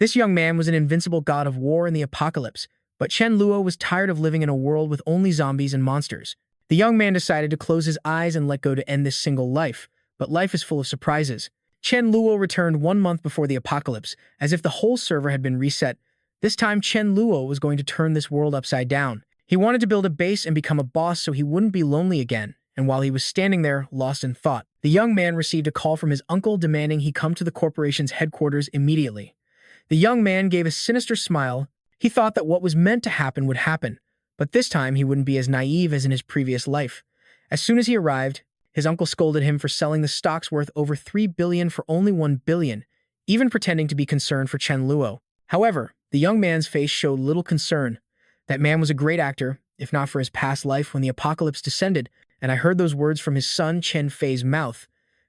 This young man was an invincible god of war and the apocalypse, but Chen Luo was tired of living in a world with only zombies and monsters. The young man decided to close his eyes and let go to end this single life, but life is full of surprises. Chen Luo returned 1 month before the apocalypse, as if the whole server had been reset. This time, Chen Luo was going to turn this world upside down. He wanted to build a base and become a boss so he wouldn't be lonely again, and while he was standing there, lost in thought, the young man received a call from his uncle demanding he come to the corporation's headquarters immediately. The young man gave a sinister smile. He thought that what was meant to happen would happen, but this time he wouldn't be as naive as in his previous life. As soon as he arrived, his uncle scolded him for selling the stocks worth over 3 billion for only 1 billion, even pretending to be concerned for Chen Luo. However, the young man's face showed little concern. That man was a great actor, if not for his past life when the apocalypse descended, and I heard those words from his son Chen Fei's mouth,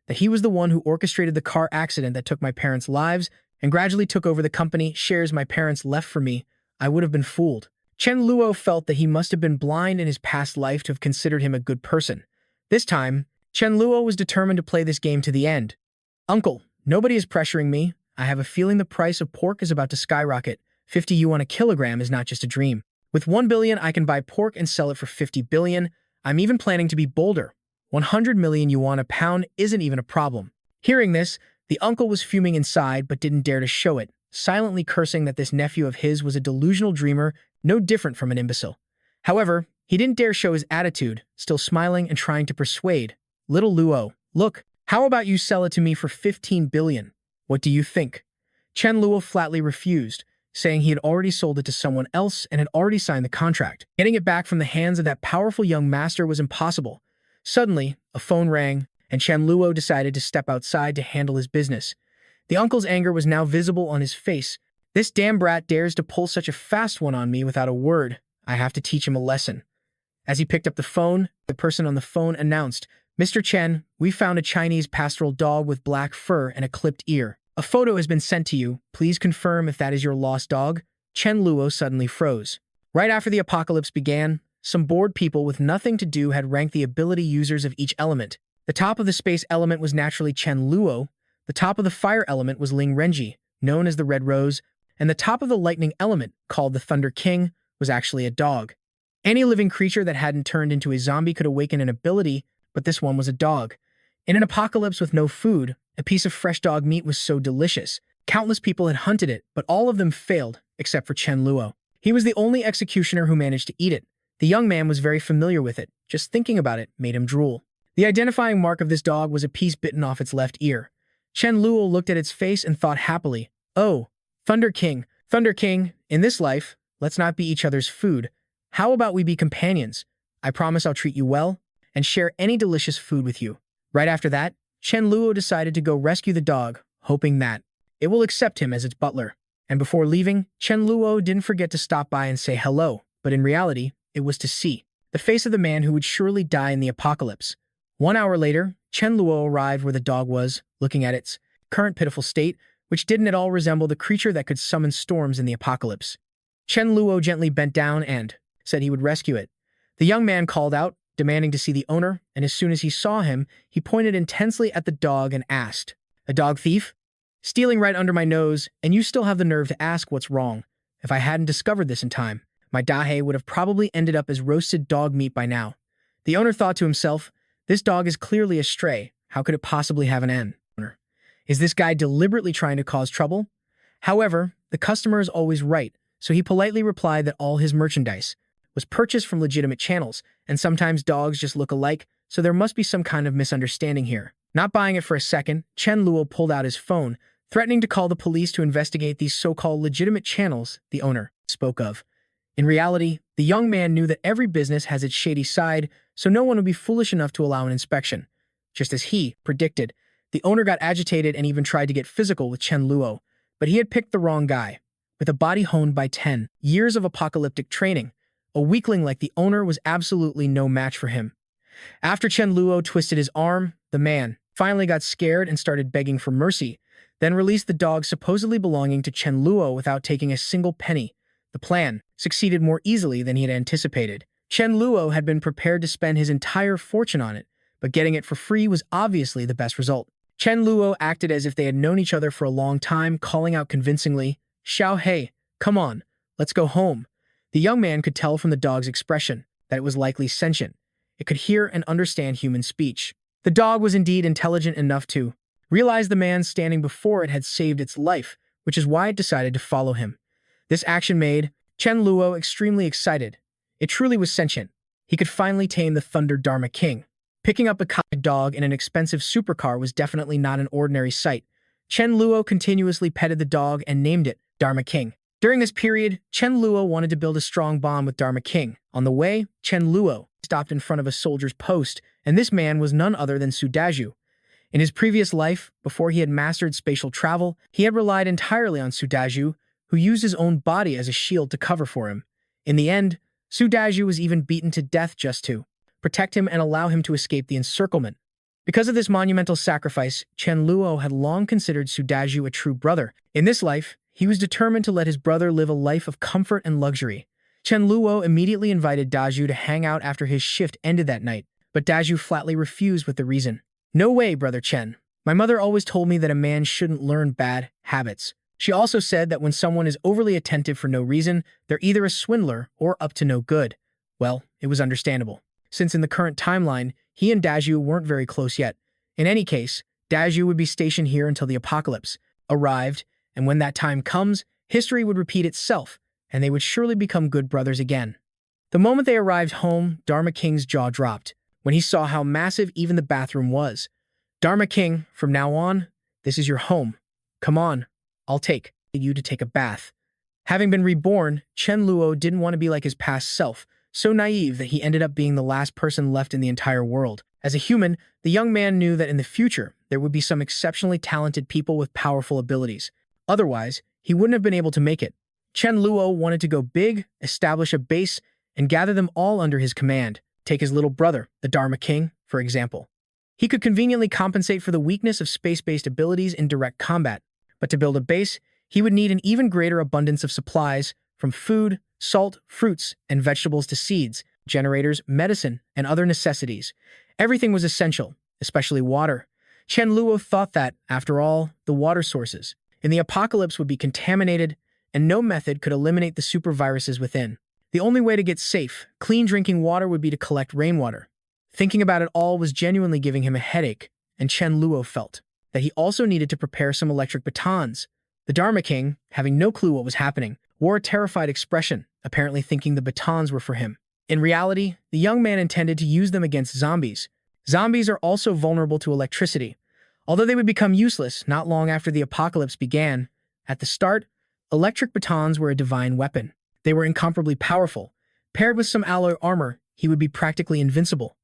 that he was the one who orchestrated the car accident that took my parents' lives and gradually took over the company shares my parents left for me. I would have been fooled. Chen Luo felt that he must have been blind in his past life to have considered him a good person. This time, Chen Luo was determined to play this game to the end. Uncle, nobody is pressuring me. I have a feeling the price of pork is about to skyrocket. 50 yuan a kilogram is not just a dream. With 1 billion, I can buy pork and sell it for 50 billion. I'm even planning to be bolder. 100 million yuan a pound isn't even a problem. Hearing this, the uncle was fuming inside but didn't dare to show it, silently cursing that this nephew of his was a delusional dreamer, no different from an imbecile. However, he didn't dare show his attitude, still smiling and trying to persuade. Little Luo, look, how about you sell it to me for 15 billion? What do you think? Chen Luo flatly refused, saying he had already sold it to someone else and had already signed the contract. Getting it back from the hands of that powerful young master was impossible. Suddenly, a phone rang, and Chen Luo decided to step outside to handle his business. The uncle's anger was now visible on his face. This damn brat dares to pull such a fast one on me without a word. I have to teach him a lesson. As he picked up the phone, the person on the phone announced, Mr. Chen, we found a Chinese pastoral dog with black fur and a clipped ear. A photo has been sent to you. Please confirm if that is your lost dog. Chen Luo suddenly froze. Right after the apocalypse began, some bored people with nothing to do had ranked the ability users of each element. The top of the space element was naturally Chen Luo, the top of the fire element was Ling Renji, known as the Red Rose, and the top of the lightning element, called the Thunder King, was actually a dog. Any living creature that hadn't turned into a zombie could awaken an ability, but this one was a dog. In an apocalypse with no food, a piece of fresh dog meat was so delicious. Countless people had hunted it, but all of them failed, except for Chen Luo. He was the only executioner who managed to eat it. The young man was very familiar with it. Just thinking about it made him drool. The identifying mark of this dog was a piece bitten off its left ear. Chen Luo looked at its face and thought happily, oh, Thunder King, in this life, let's not be each other's food. How about we be companions? I promise I'll treat you well and share any delicious food with you. Right after that, Chen Luo decided to go rescue the dog, hoping that it will accept him as its butler. And before leaving, Chen Luo didn't forget to stop by and say hello, but in reality, it was to see the face of the man who would surely die in the apocalypse. 1 hour later, Chen Luo arrived where the dog was, looking at its current pitiful state, which didn't at all resemble the creature that could summon storms in the apocalypse. Chen Luo gently bent down and said he would rescue it. The young man called out, demanding to see the owner, and as soon as he saw him, he pointed intensely at the dog and asked, "A dog thief? Stealing right under my nose, and you still have the nerve to ask what's wrong. If I hadn't discovered this in time, my dahe would have probably ended up as roasted dog meat by now." The owner thought to himself, this dog is clearly a stray. How could it possibly have an owner? Is this guy deliberately trying to cause trouble? However, the customer is always right, so he politely replied that all his merchandise was purchased from legitimate channels, and sometimes dogs just look alike, so there must be some kind of misunderstanding here. Not buying it for a second, Chen Luo pulled out his phone, threatening to call the police to investigate these so-called legitimate channels the owner spoke of. In reality, the young man knew that every business has its shady side, so no one would be foolish enough to allow an inspection. Just as he predicted, the owner got agitated and even tried to get physical with Chen Luo, but he had picked the wrong guy. With a body honed by 10 years of apocalyptic training, a weakling like the owner was absolutely no match for him. After Chen Luo twisted his arm, the man finally got scared and started begging for mercy, then released the dog supposedly belonging to Chen Luo without taking a single penny. The plan succeeded more easily than he had anticipated. Chen Luo had been prepared to spend his entire fortune on it, but getting it for free was obviously the best result. Chen Luo acted as if they had known each other for a long time, calling out convincingly, "Xiao Hei, come on, let's go home." The young man could tell from the dog's expression that it was likely sentient. It could hear and understand human speech. The dog was indeed intelligent enough to realize the man standing before it had saved its life, which is why it decided to follow him. This action made Chen Luo extremely excited. It truly was sentient. He could finally tame the Thunder Dharma King. Picking up a common dog in an expensive supercar was definitely not an ordinary sight. Chen Luo continuously petted the dog and named it Dharma King. During this period, Chen Luo wanted to build a strong bond with Dharma King. On the way, Chen Luo stopped in front of a soldier's post, and this man was none other than Su Dau. In his previous life, before he had mastered spatial travel, he had relied entirely on Su Dau, who used his own body as a shield to cover for him. In the end, Su Dau was even beaten to death just to protect him and allow him to escape the encirclement. Because of this monumental sacrifice, Chen Luo had long considered Su Dau a true brother. In this life, he was determined to let his brother live a life of comfort and luxury. Chen Luo immediately invited Daju to hang out after his shift ended that night, but Daju flatly refused with the reason. "No way, Brother Chen. My mother always told me that a man shouldn't learn bad habits. She also said that when someone is overly attentive for no reason, they're either a swindler or up to no good." Well, it was understandable, since in the current timeline, he and Daju weren't very close yet. In any case, Daju would be stationed here until the apocalypse arrived, and when that time comes, history would repeat itself, and they would surely become good brothers again. The moment they arrived home, Dharma King's jaw dropped when he saw how massive even the bathroom was. "Dharma King, from now on, this is your home. Come on, I'll take you to take a bath." Having been reborn, Chen Luo didn't want to be like his past self, so naive that he ended up being the last person left in the entire world. As a human, the young man knew that in the future, there would be some exceptionally talented people with powerful abilities. Otherwise, he wouldn't have been able to make it. Chen Luo wanted to go big, establish a base, and gather them all under his command. Take his little brother, the Dharma King, for example. He could conveniently compensate for the weakness of space-based abilities in direct combat, but to build a base, he would need an even greater abundance of supplies, from food, salt, fruits, and vegetables to seeds, generators, medicine, and other necessities. Everything was essential, especially water. Chen Luo thought that, after all, the water sources in the apocalypse would be contaminated, and no method could eliminate the superviruses within. The only way to get safe, clean drinking water would be to collect rainwater. Thinking about it all was genuinely giving him a headache, and Chen Luo felt that he also needed to prepare some electric batons. The Dharma King, having no clue what was happening, wore a terrified expression, apparently thinking the batons were for him. In reality, the young man intended to use them against zombies. Zombies are also vulnerable to electricity, although they would become useless not long after the apocalypse began. At the start, electric batons were a divine weapon. They were incomparably powerful. Paired with some alloy armor, he would be practically invincible.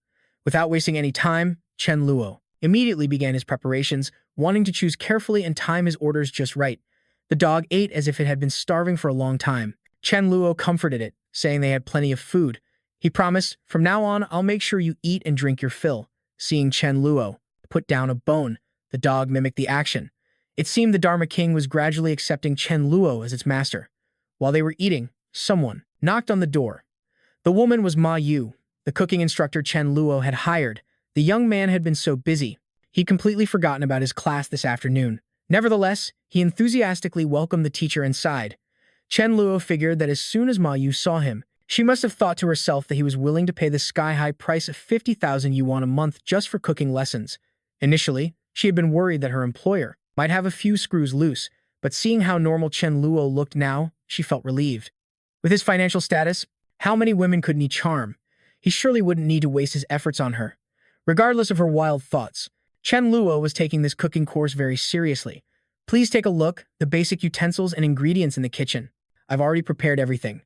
Without wasting any time, Chen Luo immediately began his preparations, wanting to choose carefully and time his orders just right. The dog ate as if it had been starving for a long time. Chen Luo comforted it, saying they had plenty of food. He promised, "From now on, I'll make sure you eat and drink your fill." Seeing Chen Luo put down a bone, the dog mimicked the action. It seemed the Dharma King was gradually accepting Chen Luo as its master. While they were eating, someone knocked on the door. The woman was Ma Yu, the cooking instructor Chen Luo had hired. The young man had been so busy, he'd completely forgotten about his class this afternoon. Nevertheless, he enthusiastically welcomed the teacher inside. Chen Luo figured that as soon as Ma Yu saw him, she must have thought to herself that he was willing to pay the sky-high price of 50,000 yuan a month just for cooking lessons. Initially, she had been worried that her employer might have a few screws loose, but seeing how normal Chen Luo looked now, she felt relieved. With his financial status, how many women couldn't he charm? He surely wouldn't need to waste his efforts on her. Regardless of her wild thoughts, Chen Luo was taking this cooking course very seriously. "Please take a look, the basic utensils and ingredients in the kitchen. I've already prepared everything."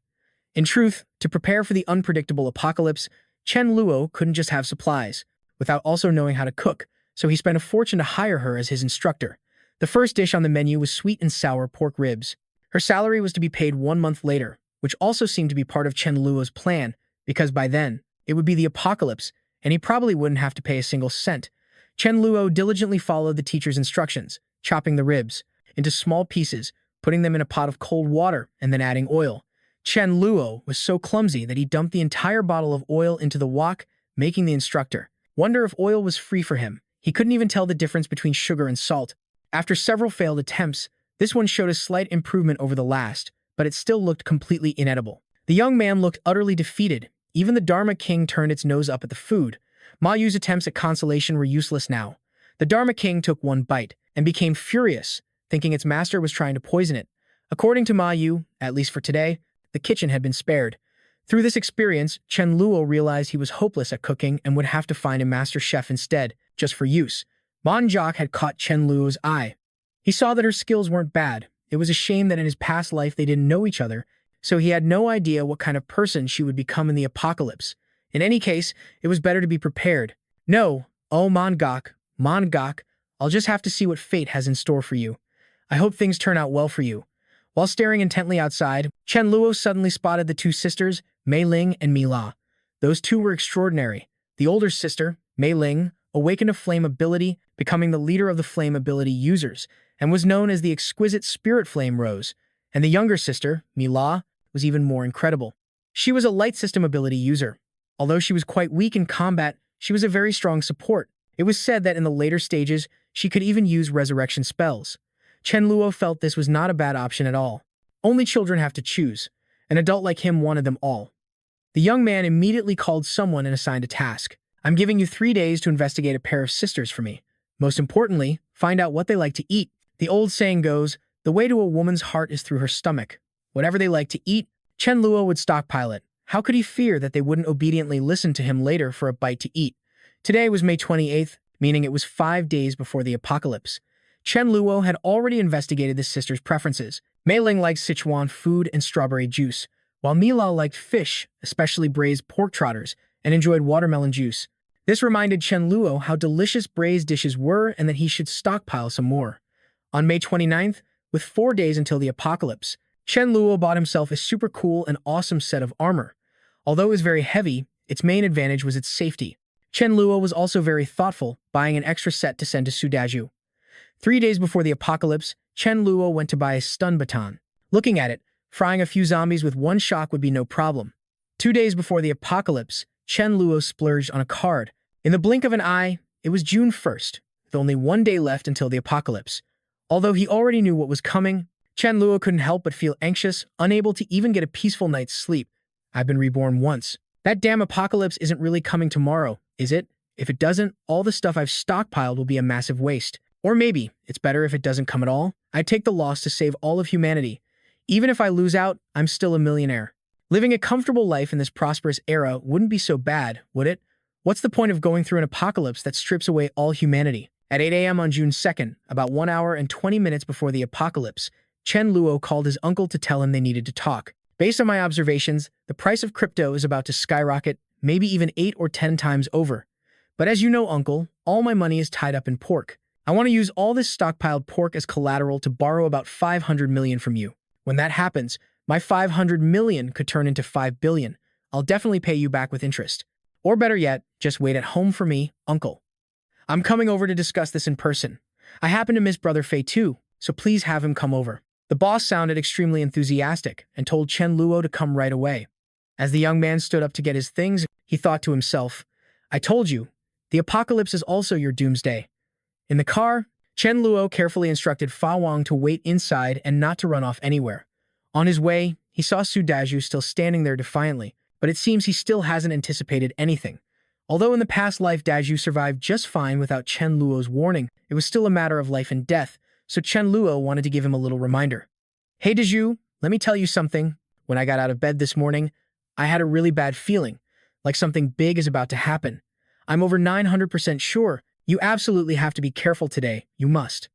In truth, to prepare for the unpredictable apocalypse, Chen Luo couldn't just have supplies, without also knowing how to cook, so he spent a fortune to hire her as his instructor. The first dish on the menu was sweet and sour pork ribs. Her salary was to be paid 1 month later, which also seemed to be part of Chen Luo's plan, because by then, it would be the apocalypse, and he probably wouldn't have to pay a single cent. Chen Luo diligently followed the teacher's instructions, chopping the ribs into small pieces, putting them in a pot of cold water, and then adding oil. Chen Luo was so clumsy that he dumped the entire bottle of oil into the wok, making the instructor wonder if oil was free for him. He couldn't even tell the difference between sugar and salt. After several failed attempts, This one showed a slight improvement over the last, but it still looked completely inedible. The young man looked utterly defeated. Even the Dharma King turned its nose up at the food. Ma Yu's attempts at consolation were useless now. The Dharma King took one bite and became furious, thinking its master was trying to poison it. According to Ma Yu, at least for today, the kitchen had been spared. Through this experience, Chen Luo realized he was hopeless at cooking and would have to find a master chef instead, just for use. Mon Jock had caught Chen Luo's eye. He saw that her skills weren't bad. It was a shame that in his past life they didn't know each other, so he had no idea what kind of person she would become in the apocalypse. In any case, it was better to be prepared. No, oh Mongok, I'll just have to see what fate has in store for you. I hope things turn out well for you. While staring intently outside, Chen Luo suddenly spotted the two sisters, Mei Ling and Mi La. Those two were extraordinary. The older sister, Mei Ling, awakened a flame ability, becoming the leader of the flame ability users, and was known as the exquisite spirit flame rose. And the younger sister, Mi La, was even more incredible. She was a light system ability user. Although she was quite weak in combat, she was a very strong support. It was said that in the later stages, she could even use resurrection spells. Chen Luo felt this was not a bad option at all. Only children have to choose. An adult like him wanted them all. The young man immediately called someone and assigned a task. I'm giving you 3 days to investigate a pair of sisters for me. Most importantly, find out what they like to eat. The old saying goes, the way to a woman's heart is through her stomach. Whatever they like to eat, Chen Luo would stockpile it. How could he fear that they wouldn't obediently listen to him later for a bite to eat? Today was May 28th, meaning it was 5 days before the apocalypse. Chen Luo had already investigated the sisters' preferences. Mei Ling liked Sichuan food and strawberry juice, while Mi La liked fish, especially braised pork trotters, and enjoyed watermelon juice. This reminded Chen Luo how delicious braised dishes were and that he should stockpile some more. On May 29th, with 4 days until the apocalypse, Chen Luo bought himself a super cool and awesome set of armor. Although it was very heavy, its main advantage was its safety. Chen Luo was also very thoughtful, buying an extra set to send to Su Dau. 3 days before the apocalypse, Chen Luo went to buy a stun baton. Looking at it, frying a few zombies with one shock would be no problem. 2 days before the apocalypse, Chen Luo splurged on a card. In the blink of an eye, it was June 1st, with only 1 day left until the apocalypse. Although he already knew what was coming, Chen Luo couldn't help but feel anxious, unable to even get a peaceful night's sleep. I've been reborn once. That damn apocalypse isn't really coming tomorrow, is it? If it doesn't, all the stuff I've stockpiled will be a massive waste. Or maybe it's better if it doesn't come at all. I'd take the loss to save all of humanity. Even if I lose out, I'm still a millionaire. Living a comfortable life in this prosperous era wouldn't be so bad, would it? What's the point of going through an apocalypse that strips away all humanity? At 8 a.m. on June 2nd, about 1 hour and 20 minutes before the apocalypse, Chen Luo called his uncle to tell him they needed to talk. Based on my observations, the price of crypto is about to skyrocket, maybe even 8 or 10 times over. But as you know, uncle, all my money is tied up in pork. I want to use all this stockpiled pork as collateral to borrow about 500 million from you. When that happens, my 500 million could turn into 5 billion. I'll definitely pay you back with interest. Or better yet, just wait at home for me, uncle. I'm coming over to discuss this in person. I happen to miss Brother Fei too, so please have him come over. The boss sounded extremely enthusiastic and told Chen Luo to come right away. As the young man stood up to get his things, he thought to himself, I told you, the apocalypse is also your doomsday. In the car, Chen Luo carefully instructed Fa Wang to wait inside and not to run off anywhere. On his way, he saw Su Dau still standing there defiantly, but it seems he still hasn't anticipated anything. Although in the past life Dau survived just fine without Chen Luo's warning, it was still a matter of life and death, so Chen Luo wanted to give him a little reminder. Hey Dau, let me tell you something. When I got out of bed this morning, I had a really bad feeling, like something big is about to happen. I'm over 900% sure. You absolutely have to be careful today, you must.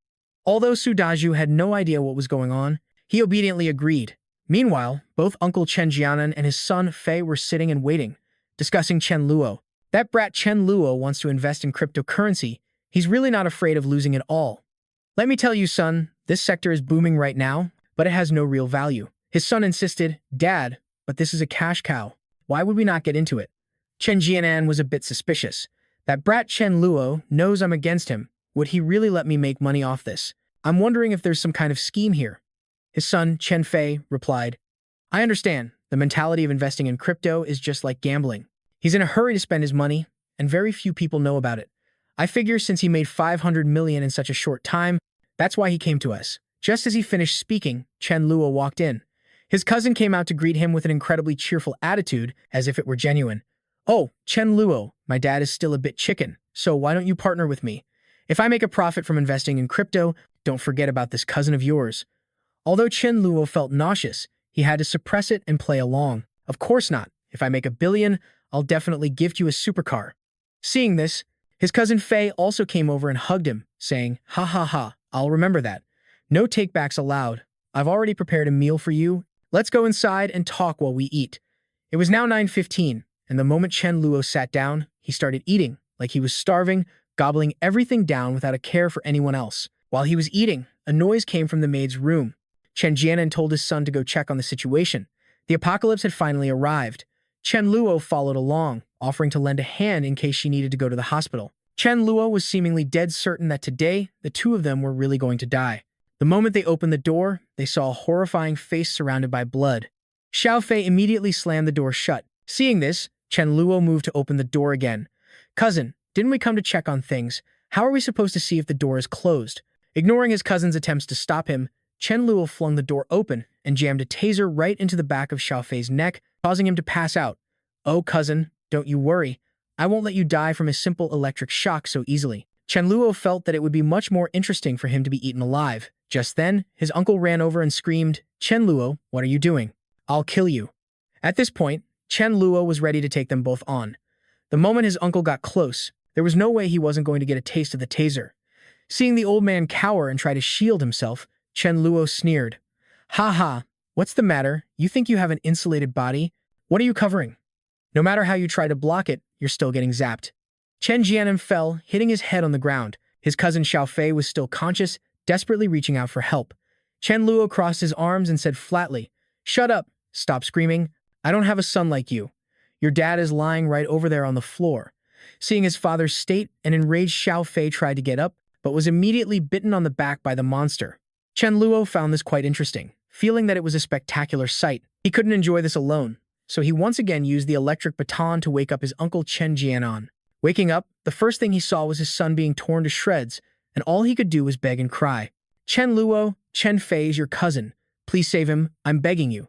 Although Su Dau had no idea what was going on, he obediently agreed. Meanwhile, both Uncle Chen Jianan and his son Fei were sitting and waiting, discussing Chen Luo. That brat Chen Luo wants to invest in cryptocurrency. He's really not afraid of losing it all. Let me tell you, son, this sector is booming right now, but it has no real value. His son insisted, Dad, but this is a cash cow. Why would we not get into it? Chen Jianan was a bit suspicious. That brat Chen Luo knows I'm against him. Would he really let me make money off this? I'm wondering if there's some kind of scheme here. His son, Chen Fei, replied, I understand. The mentality of investing in crypto is just like gambling. He's in a hurry to spend his money, and very few people know about it. I figure since he made 500 million in such a short time, that's why he came to us. Just as he finished speaking, Chen Luo walked in. His cousin came out to greet him with an incredibly cheerful attitude, as if it were genuine. "Oh, Chen Luo, my dad is still a bit chicken, so why don't you partner with me? If I make a profit from investing in crypto, don't forget about this cousin of yours." Although Chen Luo felt nauseous, he had to suppress it and play along. "Of course not. If I make $1 billion, I'll definitely gift you a supercar." Seeing this, his cousin Fei also came over and hugged him, saying, "Ha ha ha, I'll remember that. No takebacks allowed. I've already prepared a meal for you. Let's go inside and talk while we eat." It was now 9:15, and the moment Chen Luo sat down, he started eating, like he was starving, gobbling everything down without a care for anyone else. While he was eating, a noise came from the maid's room. Chen Jianan told his son to go check on the situation. The apocalypse had finally arrived. Chen Luo followed along, offering to lend a hand in case she needed to go to the hospital. Chen Luo was seemingly dead certain that today, the two of them were really going to die. The moment they opened the door, they saw a horrifying face surrounded by blood. Xiao Fei immediately slammed the door shut. Seeing this, Chen Luo moved to open the door again. "Cousin, didn't we come to check on things? How are we supposed to see if the door is closed?" Ignoring his cousin's attempts to stop him, Chen Luo flung the door open and jammed a taser right into the back of Xiao Fei's neck, causing him to pass out. "Oh, cousin, don't you worry. I won't let you die from a simple electric shock so easily." Chen Luo felt that it would be much more interesting for him to be eaten alive. Just then, his uncle ran over and screamed, "Chen Luo, what are you doing? I'll kill you." At this point, Chen Luo was ready to take them both on. The moment his uncle got close, there was no way he wasn't going to get a taste of the taser. Seeing the old man cower and try to shield himself, Chen Luo sneered. "Ha ha, what's the matter? You think you have an insulated body? What are you covering? No matter how you try to block it, you're still getting zapped." Chen Jianan fell, hitting his head on the ground. His cousin Xiao Fei was still conscious, desperately reaching out for help. Chen Luo crossed his arms and said flatly, "Shut up, stop screaming. I don't have a son like you. Your dad is lying right over there on the floor." Seeing his father's state, an enraged Xiao Fei tried to get up, but was immediately bitten on the back by the monster. Chen Luo found this quite interesting, feeling that it was a spectacular sight. He couldn't enjoy this alone, so he once again used the electric baton to wake up his uncle Chen Jianan. Waking up, the first thing he saw was his son being torn to shreds, and all he could do was beg and cry. "Chen Luo, Chen Fei is your cousin. Please save him, I'm begging you.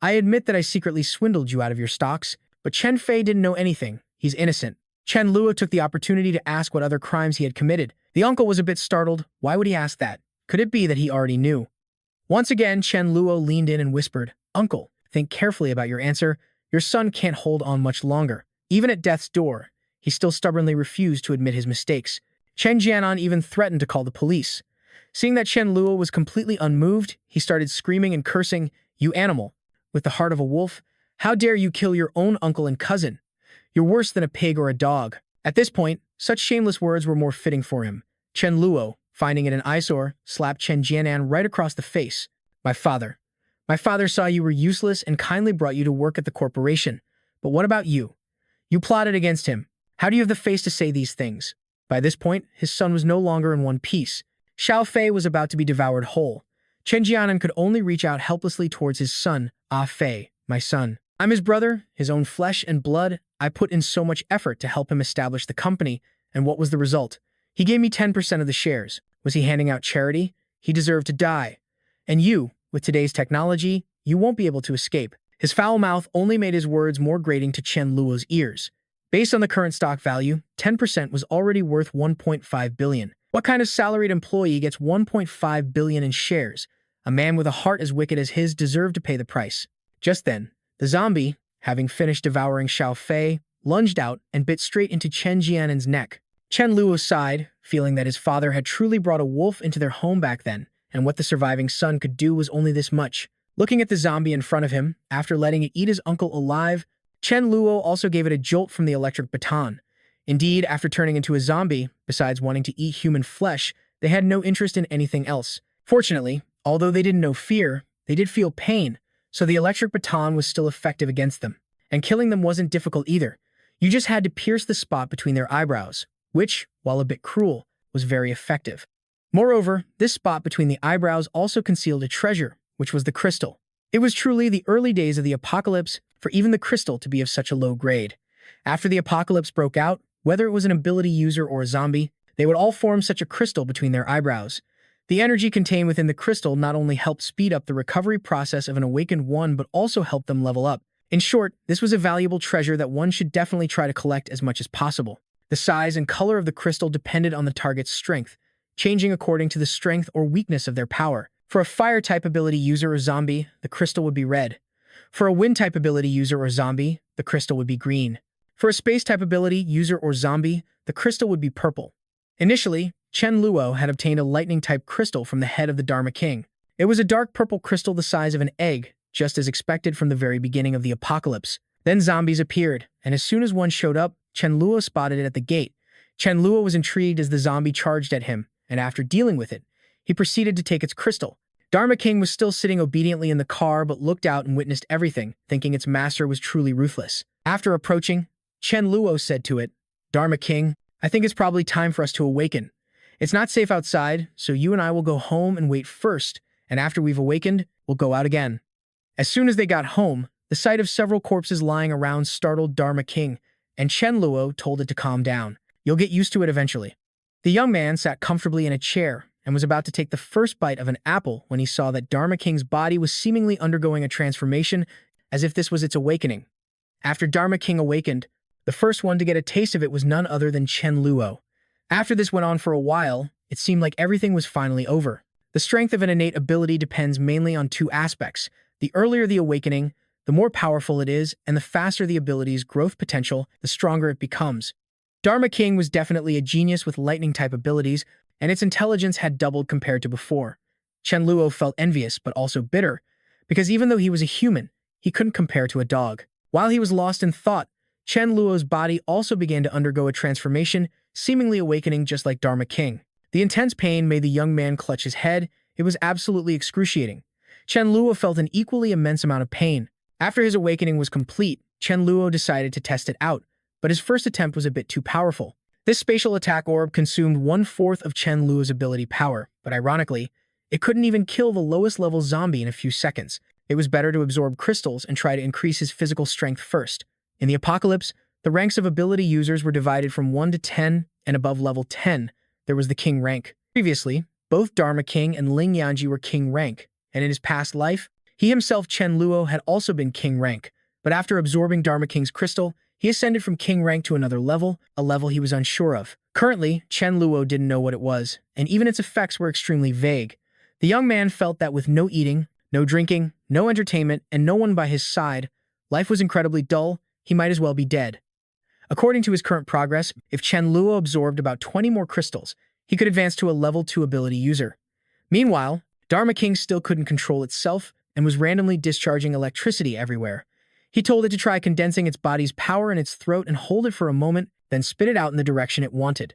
I admit that I secretly swindled you out of your stocks, but Chen Fei didn't know anything. He's innocent." Chen Luo took the opportunity to ask what other crimes he had committed. The uncle was a bit startled. Why would he ask that? Could it be that he already knew? Once again, Chen Luo leaned in and whispered, "Uncle, think carefully about your answer. Your son can't hold on much longer." Even at death's door, he still stubbornly refused to admit his mistakes. Chen Jianan even threatened to call the police. Seeing that Chen Luo was completely unmoved, he started screaming and cursing, "You animal, with the heart of a wolf, how dare you kill your own uncle and cousin? You're worse than a pig or a dog." At this point, such shameless words were more fitting for him. Chen Luo, finding it an eyesore, slapped Chen Jianan right across the face. My father saw you were useless and kindly brought you to work at the corporation. But what about you? You plotted against him. How do you have the face to say these things?" By this point, his son was no longer in one piece. Xiao Fei was about to be devoured whole. Chen Jianan could only reach out helplessly towards his son. "Ah Fei, my son. I'm his brother, his own flesh and blood. I put in so much effort to help him establish the company, and what was the result? He gave me 10% of the shares. Was he handing out charity? He deserved to die. And you, with today's technology, you won't be able to escape." His foul mouth only made his words more grating to Chen Luo's ears. Based on the current stock value, 10% was already worth 1.5 billion. What kind of salaried employee gets 1.5 billion in shares? A man with a heart as wicked as his deserved to pay the price. Just then, the zombie, having finished devouring Xiao Fei, lunged out and bit straight into Chen Jianan's neck. Chen Luo sighed, feeling that his father had truly brought a wolf into their home back then, and what the surviving son could do was only this much. Looking at the zombie in front of him, after letting it eat his uncle alive, Chen Luo also gave it a jolt from the electric baton. Indeed, after turning into a zombie, besides wanting to eat human flesh, they had no interest in anything else. Fortunately, although they didn't know fear, they did feel pain, so the electric baton was still effective against them. And killing them wasn't difficult either. You just had to pierce the spot between their eyebrows, which, while a bit cruel, was very effective. Moreover, this spot between the eyebrows also concealed a treasure, which was the crystal. It was truly the early days of the apocalypse for even the crystal to be of such a low grade. After the apocalypse broke out, whether it was an ability user or a zombie, they would all form such a crystal between their eyebrows. The energy contained within the crystal not only helped speed up the recovery process of an awakened one but also helped them level up. In short, this was a valuable treasure that one should definitely try to collect as much as possible. The size and color of the crystal depended on the target's strength, changing according to the strength or weakness of their power. For a fire-type ability user or zombie, the crystal would be red. For a wind-type ability user or zombie, the crystal would be green. For a space-type ability user or zombie, the crystal would be purple. Initially, Chen Luo had obtained a lightning-type crystal from the head of the Dharma King. It was a dark purple crystal the size of an egg, just as expected from the very beginning of the apocalypse. Then zombies appeared, and as soon as one showed up, Chen Luo spotted it at the gate. Chen Luo was intrigued as the zombie charged at him, and after dealing with it, he proceeded to take its crystal. Dharma King was still sitting obediently in the car but looked out and witnessed everything, thinking its master was truly ruthless. After approaching, Chen Luo said to it, "Dharma King, I think it's probably time for us to awaken. It's not safe outside, so you and I will go home and wait first, and after we've awakened, we'll go out again." As soon as they got home, the sight of several corpses lying around startled Dharma King, and Chen Luo told it to calm down. "You'll get used to it eventually." The young man sat comfortably in a chair and was about to take the first bite of an apple when he saw that Dharma King's body was seemingly undergoing a transformation, as if this was its awakening. After Dharma King awakened, the first one to get a taste of it was none other than Chen Luo. After this went on for a while, it seemed like everything was finally over. The strength of an innate ability depends mainly on two aspects. The earlier the awakening, the more powerful it is, and the faster the ability's growth potential, the stronger it becomes. Dharma King was definitely a genius with lightning-type abilities, and its intelligence had doubled compared to before. Chen Luo felt envious but also bitter, because even though he was a human, he couldn't compare to a dog. While he was lost in thought, Chen Luo's body also began to undergo a transformation, seemingly awakening just like Dharma King. The intense pain made the young man clutch his head. It was absolutely excruciating. Chen Luo felt an equally immense amount of pain. After his awakening was complete, Chen Luo decided to test it out, but his first attempt was a bit too powerful. This spatial attack orb consumed 1/4 of Chen Luo's ability power, but ironically, it couldn't even kill the lowest level zombie in a few seconds. It was better to absorb crystals and try to increase his physical strength first. In the apocalypse, the ranks of ability users were divided from 1 to 10, and above level 10, there was the king rank. Previously, both Dharma King and Ling Yanji were king rank, and in his past life, he himself, Chen Luo, had also been king rank. But after absorbing Dharma King's crystal, he ascended from king rank to another level, a level he was unsure of. Currently, Chen Luo didn't know what it was, and even its effects were extremely vague. The young man felt that with no eating, no drinking, no entertainment, and no one by his side, life was incredibly dull. He might as well be dead. According to his current progress, if Chen Luo absorbed about 20 more crystals, he could advance to a level 2 ability user. Meanwhile, Dharma King still couldn't control itself and was randomly discharging electricity everywhere. He told it to try condensing its body's power in its throat and hold it for a moment, then spit it out in the direction it wanted.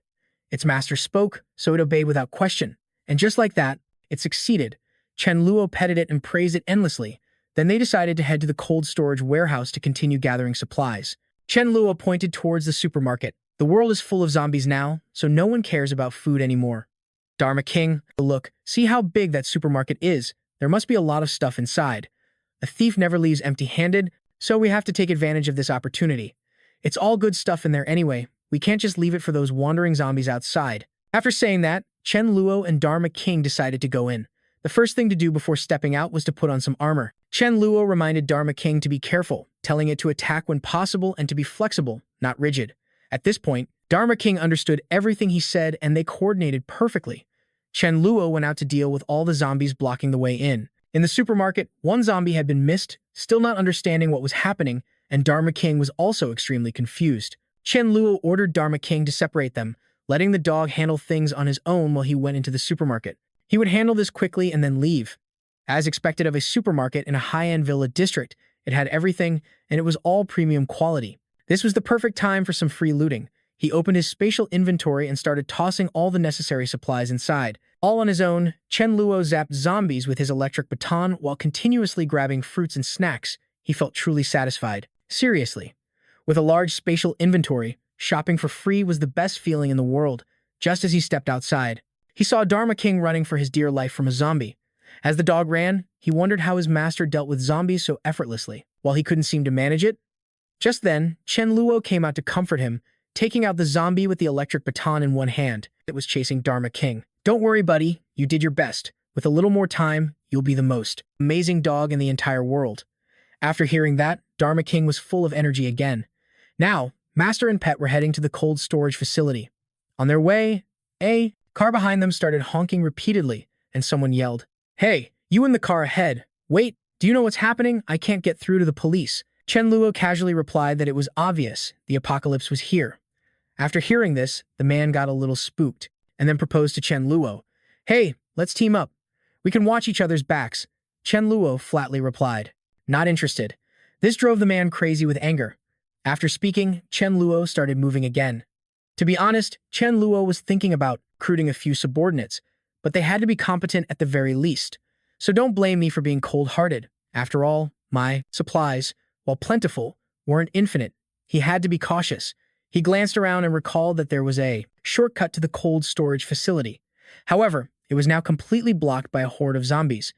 Its master spoke, so it obeyed without question. And just like that, it succeeded. Chen Luo petted it and praised it endlessly. Then they decided to head to the cold storage warehouse to continue gathering supplies. Chen Luo pointed towards the supermarket. The world is full of zombies now, so no one cares about food anymore. Dharma King, look, see how big that supermarket is. There must be a lot of stuff inside. A thief never leaves empty-handed, so we have to take advantage of this opportunity. It's all good stuff in there anyway. We can't just leave it for those wandering zombies outside. After saying that, Chen Luo and Dharma King decided to go in. The first thing to do before stepping out was to put on some armor. Chen Luo reminded Dharma King to be careful, telling it to attack when possible and to be flexible, not rigid. At this point, Dharma King understood everything he said and they coordinated perfectly. Chen Luo went out to deal with all the zombies blocking the way in. In the supermarket, one zombie had been missed, still not understanding what was happening, and Dharma King was also extremely confused. Chen Luo ordered Dharma King to separate them, letting the dog handle things on his own while he went into the supermarket. He would handle this quickly and then leave. As expected of a supermarket in a high-end villa district, it had everything, and it was all premium quality. This was the perfect time for some free looting. He opened his spatial inventory and started tossing all the necessary supplies inside. All on his own, Chen Luo zapped zombies with his electric baton while continuously grabbing fruits and snacks. He felt truly satisfied. Seriously. With a large spatial inventory, shopping for free was the best feeling in the world. Just as he stepped outside, he saw Dharma King running for his dear life from a zombie. As the dog ran, he wondered how his master dealt with zombies so effortlessly, while he couldn't seem to manage it. Just then, Chen Luo came out to comfort him, taking out the zombie with the electric baton in one hand. It was chasing Dharma King. Don't worry, buddy. You did your best. With a little more time, you'll be the most amazing dog in the entire world. After hearing that, Dharma King was full of energy again. Now, Master and Pet were heading to the cold storage facility. On their way, a car behind them started honking repeatedly, and someone yelled, "Hey, you in the car ahead. Wait, do you know what's happening? I can't get through to the police." Chen Luo casually replied that it was obvious the apocalypse was here. After hearing this, the man got a little spooked, and then proposed to Chen Luo, "Hey, let's team up. We can watch each other's backs." Chen Luo flatly replied, "Not interested." This drove the man crazy with anger. After speaking, Chen Luo started moving again. To be honest, Chen Luo was thinking about recruiting a few subordinates, but they had to be competent at the very least. So don't blame me for being cold-hearted. After all, my supplies, while plentiful, weren't infinite. He had to be cautious. He glanced around and recalled that there was a shortcut to the cold storage facility. However, it was now completely blocked by a horde of zombies.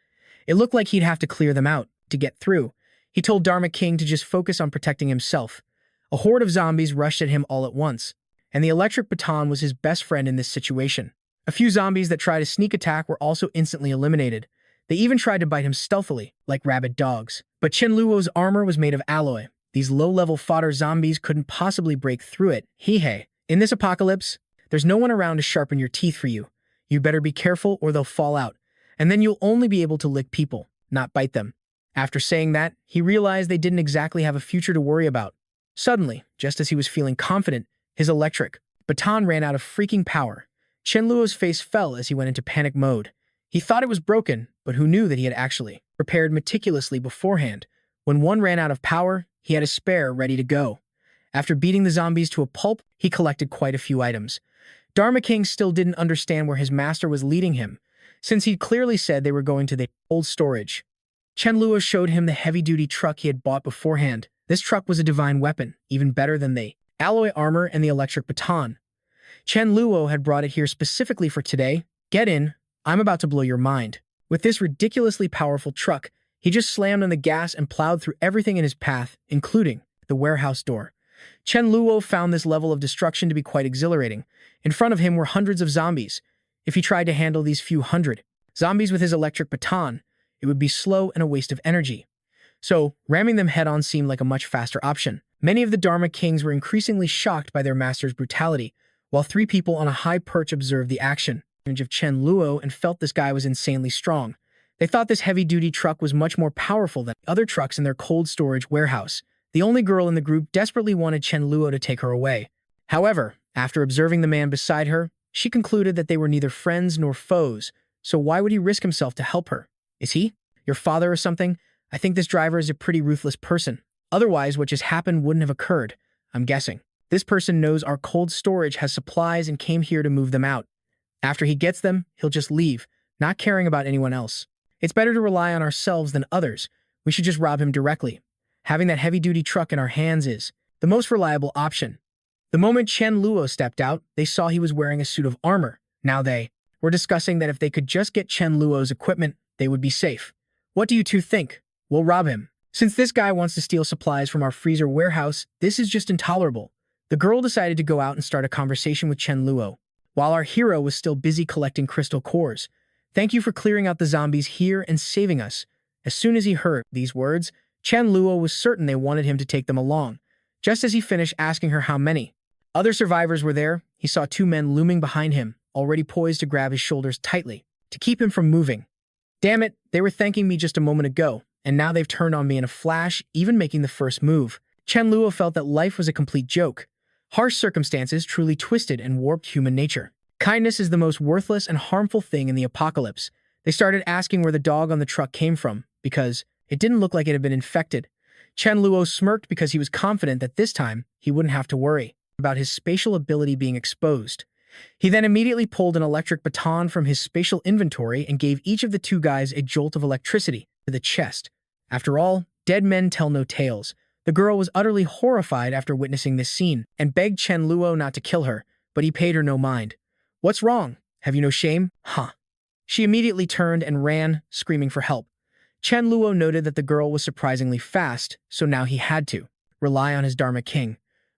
It looked like he'd have to clear them out to get through. He told Dharma King to just focus on protecting himself. A horde of zombies rushed at him all at once, and the electric baton was his best friend in this situation. A few zombies that tried a sneak attack were also instantly eliminated. They even tried to bite him stealthily, like rabid dogs. But Chen Luo's armor was made of alloy. These low-level fodder zombies couldn't possibly break through it. Hee-hey. In this apocalypse, there's no one around to sharpen your teeth for you. You better be careful or they'll fall out. And then you'll only be able to lick people, not bite them. After saying that, he realized they didn't exactly have a future to worry about. Suddenly, just as he was feeling confident, his electric baton ran out of freaking power. Chen Luo's face fell as he went into panic mode. He thought it was broken, but who knew that he had actually prepared meticulously beforehand. When one ran out of power, he had a spare ready to go. After beating the zombies to a pulp, he collected quite a few items. Dharma King still didn't understand where his master was leading him, since he'd clearly said they were going to the cold storage. Chen Luo showed him the heavy-duty truck he had bought beforehand. This truck was a divine weapon, even better than the alloy armor and the electric baton. Chen Luo had brought it here specifically for today. "Get in, I'm about to blow your mind." With this ridiculously powerful truck, he just slammed on the gas and plowed through everything in his path, including the warehouse door. Chen Luo found this level of destruction to be quite exhilarating. In front of him were hundreds of zombies. If he tried to handle these few hundred zombies with his electric baton, it would be slow and a waste of energy. So, ramming them head-on seemed like a much faster option. Many of the Dharma Kings were increasingly shocked by their master's brutality, while three people on a high perch observed the action of Chen Luo and felt this guy was insanely strong. They thought this heavy-duty truck was much more powerful than other trucks in their cold storage warehouse. The only girl in the group desperately wanted Chen Luo to take her away. However, after observing the man beside her, she concluded that they were neither friends nor foes, so why would he risk himself to help her? Is he your father or something? I think this driver is a pretty ruthless person. Otherwise, what just happened wouldn't have occurred, I'm guessing. This person knows our cold storage has supplies and came here to move them out. After he gets them, he'll just leave, not caring about anyone else. It's better to rely on ourselves than others. We should just rob him directly. Having that heavy-duty truck in our hands is the most reliable option. The moment Chen Luo stepped out, they saw he was wearing a suit of armor. Now they were discussing that if they could just get Chen Luo's equipment, they would be safe. What do you two think? We'll rob him. Since this guy wants to steal supplies from our freezer warehouse, this is just intolerable. The girl decided to go out and start a conversation with Chen Luo, while our hero was still busy collecting crystal cores. "Thank you for clearing out the zombies here and saving us." As soon as he heard these words, Chen Luo was certain they wanted him to take them along. Just as he finished asking her how many other survivors were there, he saw two men looming behind him, already poised to grab his shoulders tightly, to keep him from moving. Damn it, they were thanking me just a moment ago, and now they've turned on me in a flash, even making the first move. Chen Luo felt that life was a complete joke. Harsh circumstances truly twisted and warped human nature. Kindness is the most worthless and harmful thing in the apocalypse. They started asking where the dog on the truck came from, because it didn't look like it had been infected. Chen Luo smirked because he was confident that this time he wouldn't have to worry about his spatial ability being exposed. He then immediately pulled an electric baton from his spatial inventory and gave each of the two guys a jolt of electricity to the chest. After all, dead men tell no tales. The girl was utterly horrified after witnessing this scene and begged Chen Luo not to kill her, but he paid her no mind. "What's wrong? Have you no shame? Huh?" She immediately turned and ran, screaming for help. Chen Luo noted that the girl was surprisingly fast, so now he had to rely on his Dharma King.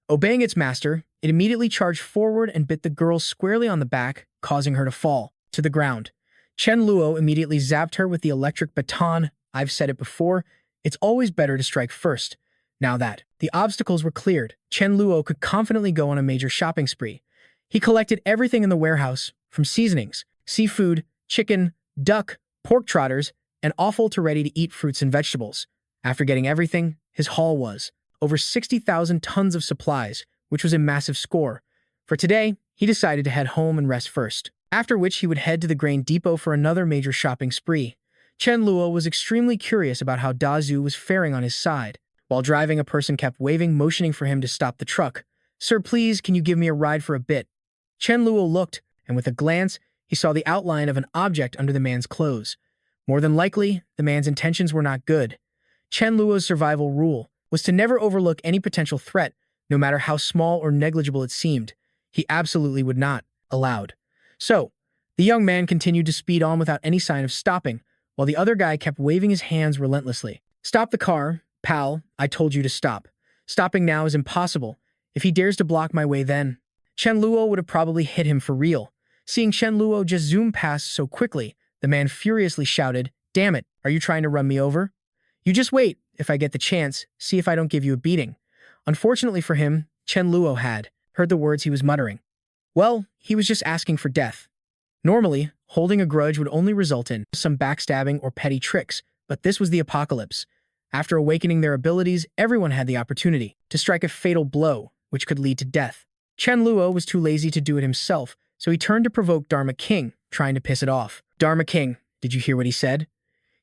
Obeying its master, it immediately charged forward and bit the girl squarely on the back, causing her to fall. to the ground. Chen Luo immediately zapped her with the electric baton. I've said it before, it's always better to strike first. Now that the obstacles were cleared, Chen Luo could confidently go on a major shopping spree. He collected everything in the warehouse, from seasonings, seafood, chicken, duck, pork trotters, and offal to ready-to-eat fruits and vegetables. After getting everything, his haul was over 60,000 tons of supplies, which was a massive score. For today, he decided to head home and rest first, after which he would head to the grain depot for another major shopping spree. Chen Luo was extremely curious about how Dazu was faring on his side. While driving, a person kept waving, motioning for him to stop the truck. "Sir, please, can you give me a ride for a bit?" Chen Luo looked, and with a glance, he saw the outline of an object under the man's clothes. More than likely, the man's intentions were not good. Chen Luo's survival rule was to never overlook any potential threat, no matter how small or negligible it seemed. He absolutely would not allowed. So, the young man continued to speed on without any sign of stopping, while the other guy kept waving his hands relentlessly. "Stop the car, pal, I told you to stop. Stopping now is impossible. If he dares to block my way then..." Chen Luo would have probably hit him for real. Seeing Chen Luo just zoom past so quickly, the man furiously shouted, "Damn it, are you trying to run me over? You just wait, if I get the chance, see if I don't give you a beating." Unfortunately for him, Chen Luo had heard the words he was muttering. Well, he was just asking for death. Normally, holding a grudge would only result in some backstabbing or petty tricks, but this was the apocalypse. After awakening their abilities, everyone had the opportunity to strike a fatal blow, which could lead to death. Chen Luo was too lazy to do it himself, so he turned to provoke Dharma King, trying to piss it off. "Dharma King, did you hear what he said?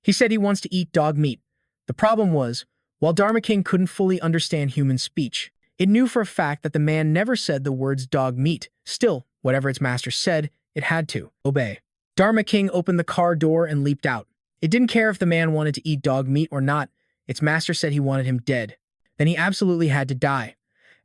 He said he wants to eat dog meat." The problem was, while Dharma King couldn't fully understand human speech, it knew for a fact that the man never said the words dog meat. Still, whatever its master said, it had to obey. Dharma King opened the car door and leaped out. It didn't care if the man wanted to eat dog meat or not. Its master said he wanted him dead. Then he absolutely had to die.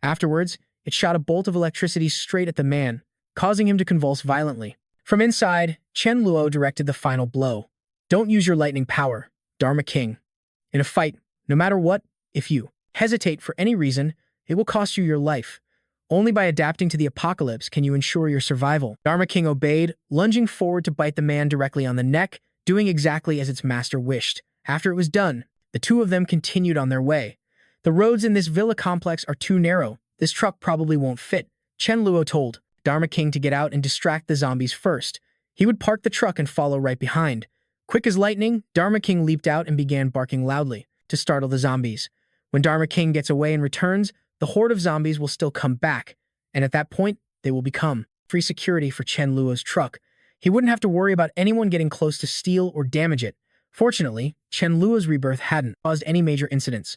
Afterwards, it shot a bolt of electricity straight at the man, causing him to convulse violently. From inside, Chen Luo directed the final blow. "Don't use your lightning power, Dharma King. In a fight, no matter what, if you hesitate for any reason, it will cost you your life. Only by adapting to the apocalypse can you ensure your survival." Dharma King obeyed, lunging forward to bite the man directly on the neck, doing exactly as its master wished. After it was done, the two of them continued on their way. "The roads in this villa complex are too narrow. This truck probably won't fit," Chen Luo told Dharma King to get out and distract the zombies first. He would park the truck and follow right behind. Quick as lightning, Dharma King leaped out and began barking loudly to startle the zombies. When Dharma King gets away and returns, the horde of zombies will still come back, and at that point, they will become free security for Chen Luo's truck. He wouldn't have to worry about anyone getting close to steal or damage it. Fortunately, Chen Luo's rebirth hadn't caused any major incidents.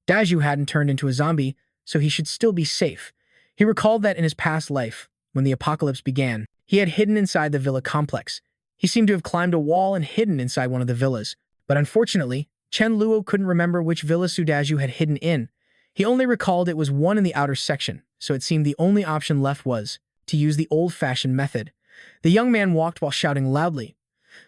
Daju hadn't turned into a zombie, so he should still be safe. He recalled that in his past life, when the apocalypse began, he had hidden inside the villa complex. He seemed to have climbed a wall and hidden inside one of the villas, but unfortunately, Chen Luo couldn't remember which villa Su Dau had hidden in. He only recalled it was one in the outer section, so it seemed the only option left was to use the old-fashioned method. The young man walked while shouting loudly,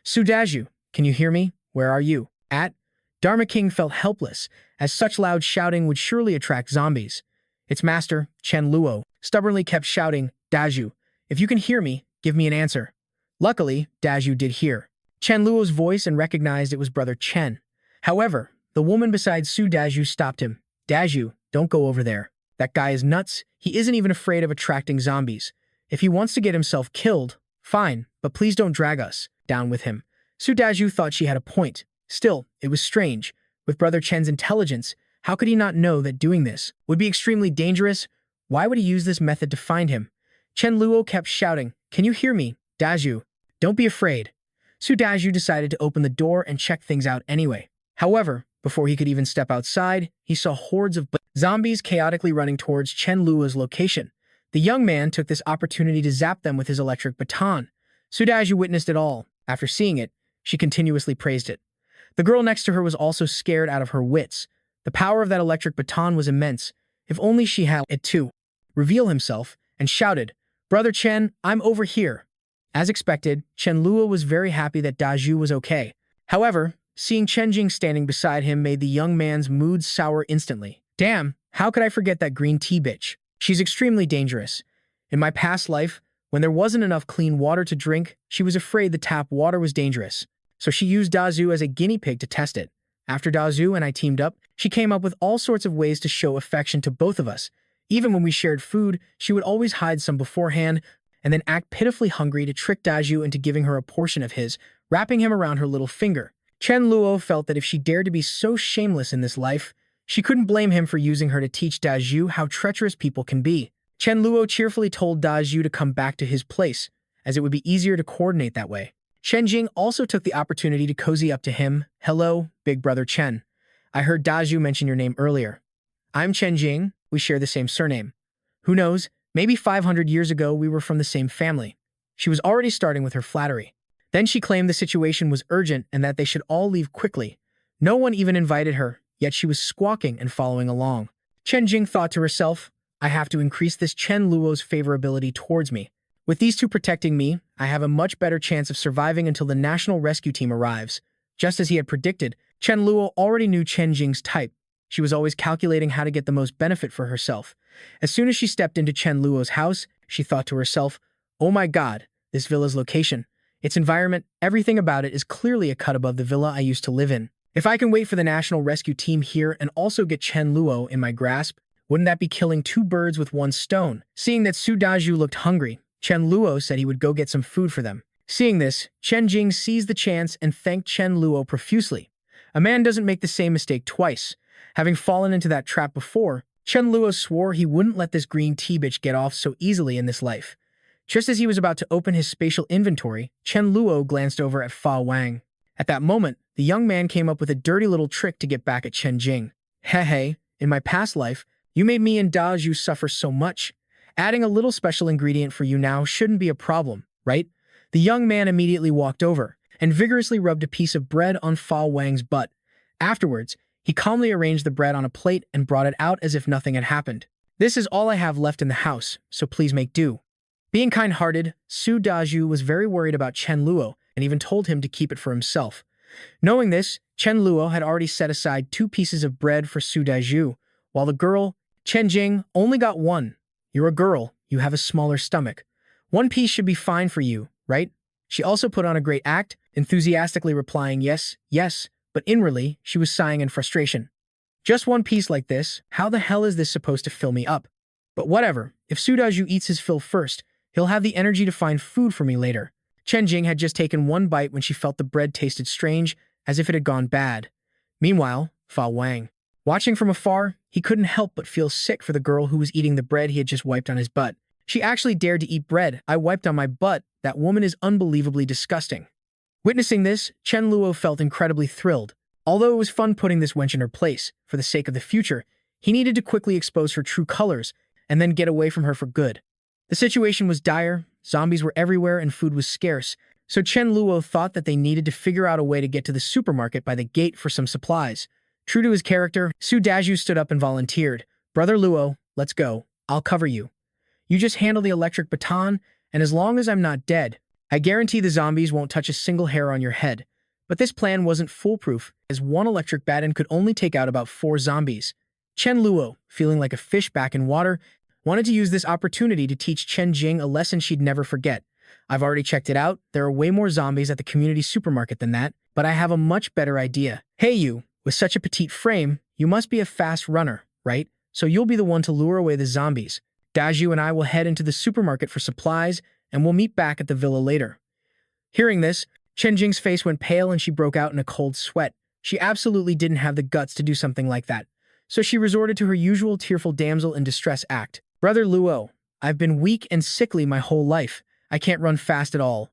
"Su Dau, can you hear me? Where are you at?" Dharma King felt helpless, as such loud shouting would surely attract zombies. Its master, Chen Luo, stubbornly kept shouting, "Daju, if you can hear me, give me an answer." Luckily, Daju did hear Chen Luo's voice and recognized it was brother Chen. However, the woman beside Su Daju stopped him. "Daju, don't go over there. That guy is nuts. He isn't even afraid of attracting zombies. If he wants to get himself killed, fine, but please don't drag us down with him." Su Daju thought she had a point. Still, it was strange. With brother Chen's intelligence, how could he not know that doing this would be extremely dangerous? Why would he use this method to find him? Chen Luo kept shouting, "Can you hear me, Daju? Don't be afraid." Su Daju decided to open the door and check things out anyway. However, before he could even step outside, he saw hordes of zombies chaotically running towards Chen Luo's location. The young man took this opportunity to zap them with his electric baton. Su Daju witnessed it all. After seeing it, she continuously praised it. The girl next to her was also scared out of her wits. The power of that electric baton was immense. If only she had it too. Reveal himself and shouted, "Brother Chen, I'm over here." As expected, Chen Luo was very happy that Daju was okay. However, seeing Chen Jing standing beside him made the young man's mood sour instantly. "Damn, how could I forget that green tea bitch? She's extremely dangerous. In my past life, When there wasn't enough clean water to drink, she was afraid the tap water was dangerous. So she used Dazu as a guinea pig to test it. After Dazu and I teamed up, she came up with all sorts of ways to show affection to both of us. Even when we shared food, she would always hide some beforehand and then act pitifully hungry to trick Dazu into giving her a portion of his, wrapping him around her little finger. Chen Luo felt that if she dared to be so shameless in this life, she couldn't blame him for using her to teach Dazu how treacherous people can be. Chen Luo cheerfully told Dazu to come back to his place, as it would be easier to coordinate that way. Chen Jing also took the opportunity to cozy up to him. "Hello, big brother Chen. I heard Dazu mention your name earlier. I'm Chen Jing. We share the same surname. Who knows, maybe 500 years ago we were from the same family." She was already starting with her flattery. Then she claimed the situation was urgent and that they should all leave quickly. No one even invited her, yet she was squawking and following along. Chen Jing thought to herself, "I have to increase this Chen Luo's favorability towards me. With these two protecting me, I have a much better chance of surviving until the national rescue team arrives." Just as he had predicted, Chen Luo already knew Chen Jing's type. She was always calculating how to get the most benefit for herself. As soon as she stepped into Chen Luo's house, she thought to herself, "Oh my god, this villa's location. Its environment, everything about it is clearly a cut above the villa I used to live in. If I can wait for the national rescue team here and also get Chen Luo in my grasp, wouldn't that be killing two birds with one stone?" Seeing that Su Dau looked hungry, Chen Luo said he would go get some food for them. Seeing this, Chen Jing seized the chance and thanked Chen Luo profusely. A man doesn't make the same mistake twice. Having fallen into that trap before, Chen Luo swore he wouldn't let this green tea bitch get off so easily in this life. Just as he was about to open his spatial inventory, Chen Luo glanced over at Fa Wang. At that moment, the young man came up with a dirty little trick to get back at Chen Jing. "Hey, in my past life, you made me and Da Zhu suffer so much. Adding a little special ingredient for you now shouldn't be a problem, right?" The young man immediately walked over and vigorously rubbed a piece of bread on Fa Wang's butt. Afterwards, he calmly arranged the bread on a plate and brought it out as if nothing had happened. "This is all I have left in the house, so please make do." Being kind-hearted, Su Dau was very worried about Chen Luo and even told him to keep it for himself. Knowing this, Chen Luo had already set aside 2 pieces of bread for Su Dau, while the girl, Chen Jing, only got 1. "You're a girl, you have a smaller stomach. 1 piece should be fine for you, right?" She also put on a great act, enthusiastically replying yes, yes, but inwardly, she was sighing in frustration. "Just 1 piece like this, how the hell is this supposed to fill me up? But whatever, if Su Dau eats his fill first, he'll have the energy to find food for me later." Chen Jing had just taken 1 bite when she felt the bread tasted strange, as if it had gone bad. Meanwhile, Fa Wang, watching from afar, he couldn't help but feel sick for the girl who was eating the bread he had just wiped on his butt. "She actually dared to eat bread I wiped on my butt. That woman is unbelievably disgusting." Witnessing this, Chen Luo felt incredibly thrilled. Although it was fun putting this wench in her place, for the sake of the future, he needed to quickly expose her true colors and then get away from her for good. The situation was dire, zombies were everywhere and food was scarce, so Chen Luo thought that they needed to figure out a way to get to the supermarket by the gate for some supplies. True to his character, Su Dau stood up and volunteered. "Brother Luo, let's go. I'll cover you. You just handle the electric baton, and as long as I'm not dead, I guarantee the zombies won't touch a single hair on your head." But this plan wasn't foolproof, as 1 electric baton could only take out about 4 zombies. Chen Luo, feeling like a fish back in water, wanted to use this opportunity to teach Chen Jing a lesson she'd never forget. "I've already checked it out. There are way more zombies at the community supermarket than that, but I have a much better idea. Hey you, with such a petite frame, you must be a fast runner, right? So you'll be the one to lure away the zombies. Daju and I will head into the supermarket for supplies, and we'll meet back at the villa later." Hearing this, Chen Jing's face went pale and she broke out in a cold sweat. She absolutely didn't have the guts to do something like that, so she resorted to her usual tearful damsel in distress act. "Brother Luo, I've been weak and sickly my whole life. I can't run fast at all.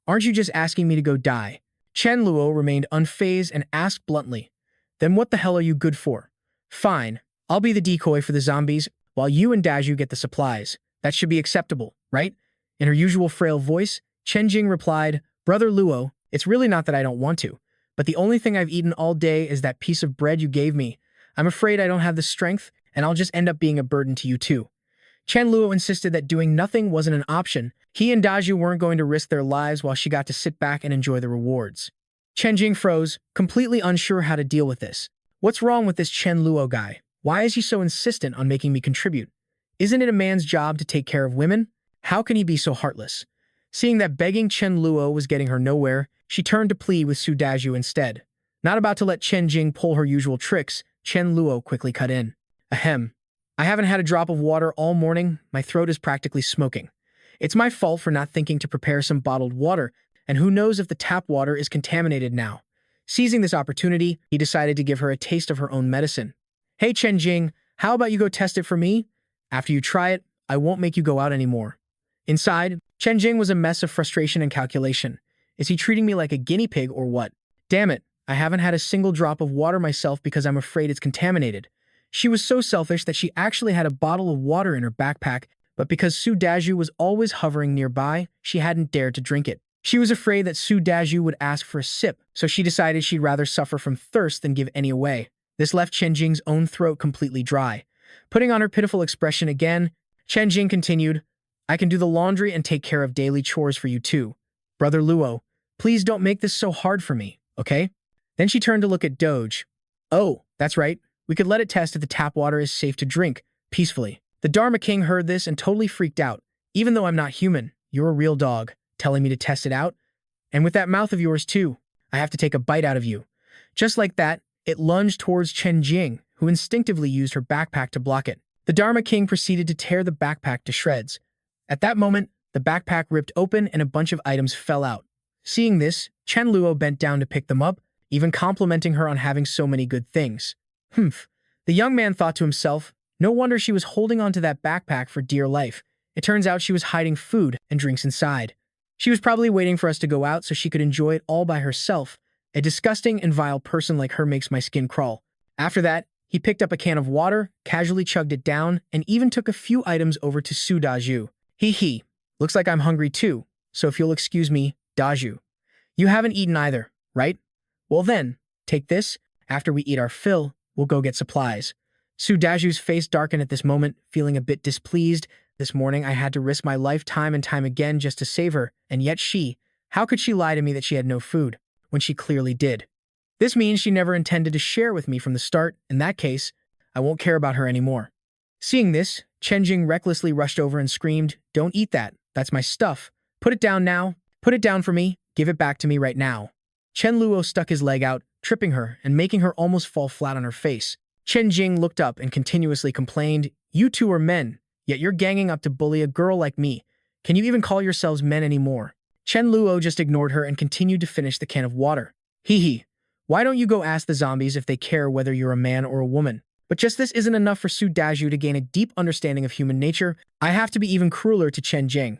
Aren't you just asking me to go die?" Chen Luo remained unfazed and asked bluntly, "Then what the hell are you good for?" "Fine, I'll be the decoy for the zombies, while you and Daju get the supplies. That should be acceptable, right?" In her usual frail voice, Chen Jing replied, "Brother Luo, it's really not that I don't want to, but the only thing I've eaten all day is that piece of bread you gave me. I'm afraid I don't have the strength, and I'll just end up being a burden to you too." Chen Luo insisted that doing nothing wasn't an option. He and Daju weren't going to risk their lives while she got to sit back and enjoy the rewards. Chen Jing froze, completely unsure how to deal with this. What's wrong with this Chen Luo guy? Why is he so insistent on making me contribute? Isn't it a man's job to take care of women? How can he be so heartless? Seeing that begging Chen Luo was getting her nowhere, she turned to plead with Su Dau instead. Not about to let Chen Jing pull her usual tricks, Chen Luo quickly cut in. Ahem. I haven't had a drop of water all morning, my throat is practically smoking. It's my fault for not thinking to prepare some bottled water, and who knows if the tap water is contaminated now. Seizing this opportunity, he decided to give her a taste of her own medicine. Hey Chen Jing, how about you go test it for me? After you try it, I won't make you go out anymore. Inside, Chen Jing was a mess of frustration and calculation. Is he treating me like a guinea pig or what? Damn it, I haven't had a single drop of water myself because I'm afraid it's contaminated. She was so selfish that she actually had a bottle of water in her backpack, but because Su Dau was always hovering nearby, she hadn't dared to drink it. She was afraid that Su Dau would ask for a sip, so she decided she'd rather suffer from thirst than give any away. This left Chen Jing's own throat completely dry. Putting on her pitiful expression again, Chen Jing continued, I can do the laundry and take care of daily chores for you too. Brother Luo, please don't make this so hard for me, okay? Then she turned to look at Doge. Oh, that's right. We could let it test if the tap water is safe to drink, peacefully. The Dharma King heard this and totally freaked out. Even though I'm not human, you're a real dog, telling me to test it out? And with that mouth of yours too, I have to take a bite out of you. Just like that, it lunged towards Chen Jing, who instinctively used her backpack to block it. The Dharma King proceeded to tear the backpack to shreds. At that moment, the backpack ripped open and a bunch of items fell out. Seeing this, Chen Luo bent down to pick them up, even complimenting her on having so many good things. Humph. The young man thought to himself, no wonder she was holding onto that backpack for dear life. It turns out she was hiding food and drinks inside. She was probably waiting for us to go out so she could enjoy it all by herself. A disgusting and vile person like her makes my skin crawl. After that, he picked up a can of water, casually chugged it down, and even took a few items over to Su Dau. Hee. Looks like I'm hungry too, so if you'll excuse me, Daju. You haven't eaten either, right? Well then, take this. After we eat our fill, we'll go get supplies. Su Dau's face darkened at this moment, feeling a bit displeased. This morning I had to risk my life time and time again just to save her, and yet how could she lie to me that she had no food, when she clearly did? This means she never intended to share with me from the start. In that case, I won't care about her anymore. Seeing this, Chen Jing recklessly rushed over and screamed, Don't eat that. That's my stuff. Put it down now. Put it down for me. Give it back to me right now. Chen Luo stuck his leg out, tripping her and making her almost fall flat on her face. Chen Jing looked up and continuously complained, You two are men, yet you're ganging up to bully a girl like me. Can you even call yourselves men anymore? Chen Luo just ignored her and continued to finish the can of water. Hee. Why don't you go ask the zombies if they care whether you're a man or a woman? But just this isn't enough for Su Dau to gain a deep understanding of human nature. I have to be even crueler to Chen Jing.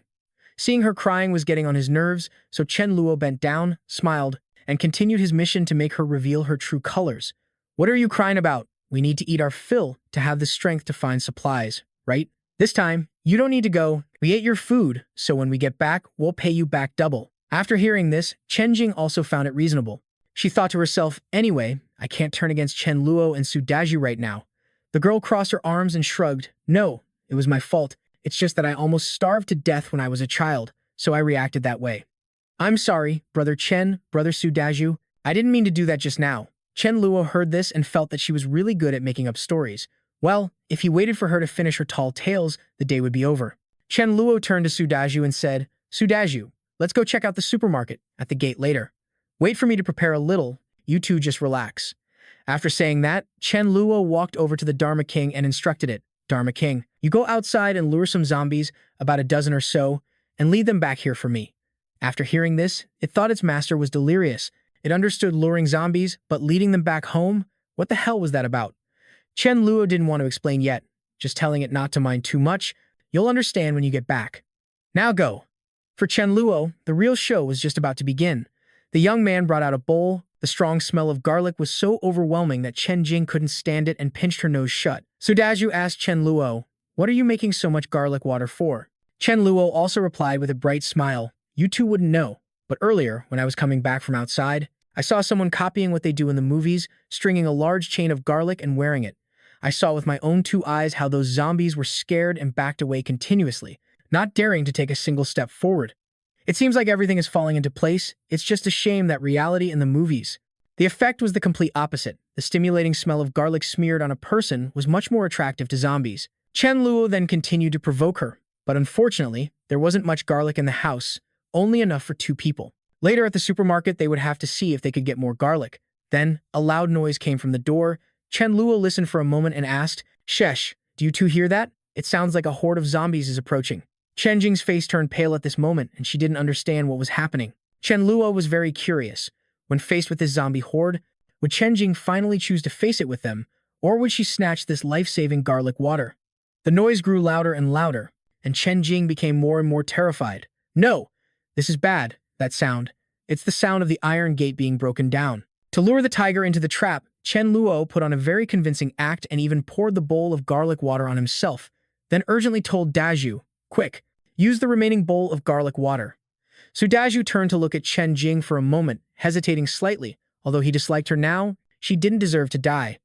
Seeing her crying was getting on his nerves, so Chen Luo bent down, smiled, and continued his mission to make her reveal her true colors. What are you crying about? We need to eat our fill to have the strength to find supplies, right? This time, you don't need to go. We ate your food, so when we get back, we'll pay you back double. After hearing this, Chen Jing also found it reasonable. She thought to herself, anyway, I can't turn against Chen Luo and Su Dau right now. The girl crossed her arms and shrugged. No, it was my fault. It's just that I almost starved to death when I was a child, so I reacted that way. I'm sorry, Brother Chen, Brother Su Dau. I didn't mean to do that just now. Chen Luo heard this and felt that she was really good at making up stories. Well, if he waited for her to finish her tall tales, the day would be over. Chen Luo turned to Su Dau and said, Su Dau, let's go check out the supermarket at the gate later. Wait for me to prepare a little. You two just relax. After saying that, Chen Luo walked over to the Dharma King and instructed it. Dharma King, you go outside and lure some zombies, about a dozen or so, and lead them back here for me. After hearing this, it thought its master was delirious. It understood luring zombies, but leading them back home? What the hell was that about? Chen Luo didn't want to explain yet, just telling it not to mind too much. You'll understand when you get back. Now go. For Chen Luo, the real show was just about to begin. The young man brought out a bowl. The strong smell of garlic was so overwhelming that Chen Jing couldn't stand it and pinched her nose shut. Su Dau asked Chen Luo, What are you making so much garlic water for? Chen Luo also replied with a bright smile, You two wouldn't know, but earlier, when I was coming back from outside, I saw someone copying what they do in the movies, stringing a large chain of garlic and wearing it. I saw with my own two eyes how those zombies were scared and backed away continuously, not daring to take a single step forward. It seems like everything is falling into place. It's just a shame that reality in the movies. The effect was the complete opposite. The stimulating smell of garlic smeared on a person was much more attractive to zombies. Chen Luo then continued to provoke her, but unfortunately, There wasn't much garlic in the house, only enough for 2 people. Later at the supermarket, they would have to see if they could get more garlic. Then, a loud noise came from the door. Chen Luo listened for a moment and asked, "Shesh, do you two hear that? It sounds like a horde of zombies is approaching." Chen Jing's face turned pale at this moment, and she didn't understand what was happening. Chen Luo was very curious. When faced with this zombie horde, would Chen Jing finally choose to face it with them, or would she snatch this life-saving garlic water? The noise grew louder and louder, and Chen Jing became more and more terrified. "No! This is bad, that sound. It's the sound of the iron gate being broken down." To lure the tiger into the trap, Chen Luo put on a very convincing act and even poured the bowl of garlic water on himself, then urgently told Daju, "Quick, use the remaining bowl of garlic water." Su Daju turned to look at Chen Jing for a moment, hesitating slightly. Although he disliked her now, she didn't deserve to die.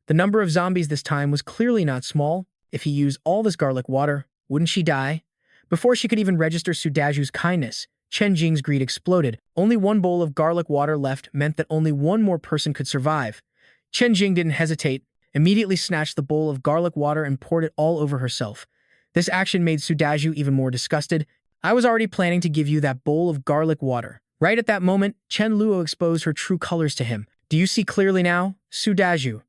The number of zombies this time was clearly not small. If he used all this garlic water, wouldn't she die? Before she could even register Su Daju's kindness, Chen Jing's greed exploded. Only 1 bowl of garlic water left meant that only 1 more person could survive. Chen Jing didn't hesitate, immediately snatched the bowl of garlic water and poured it all over herself. This action made Su Daju even more disgusted. "I was already planning to give you that bowl of garlic water." Right at that moment, Chen Luo exposed her true colors to him. "Do you see clearly now, Su Daju?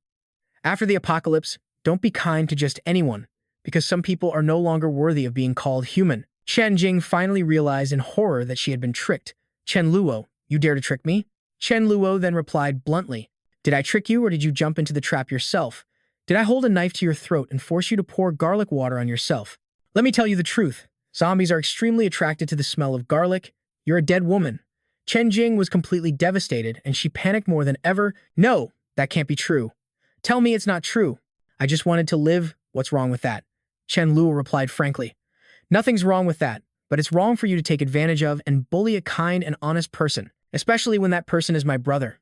After the apocalypse, don't be kind to just anyone, because some people are no longer worthy of being called human." Chen Jing finally realized in horror that she had been tricked. "Chen Luo, you dare to trick me?" Chen Luo then replied bluntly, "Did I trick you or did you jump into the trap yourself? Did I hold a knife to your throat and force you to pour garlic water on yourself? Let me tell you the truth. Zombies are extremely attracted to the smell of garlic. You're a dead woman." Chen Jing was completely devastated, and she panicked more than ever. "No, that can't be true. Tell me it's not true. I just wanted to live. What's wrong with that?" Chen Luo replied frankly, "Nothing's wrong with that, but it's wrong for you to take advantage of and bully a kind and honest person, especially when that person is my brother.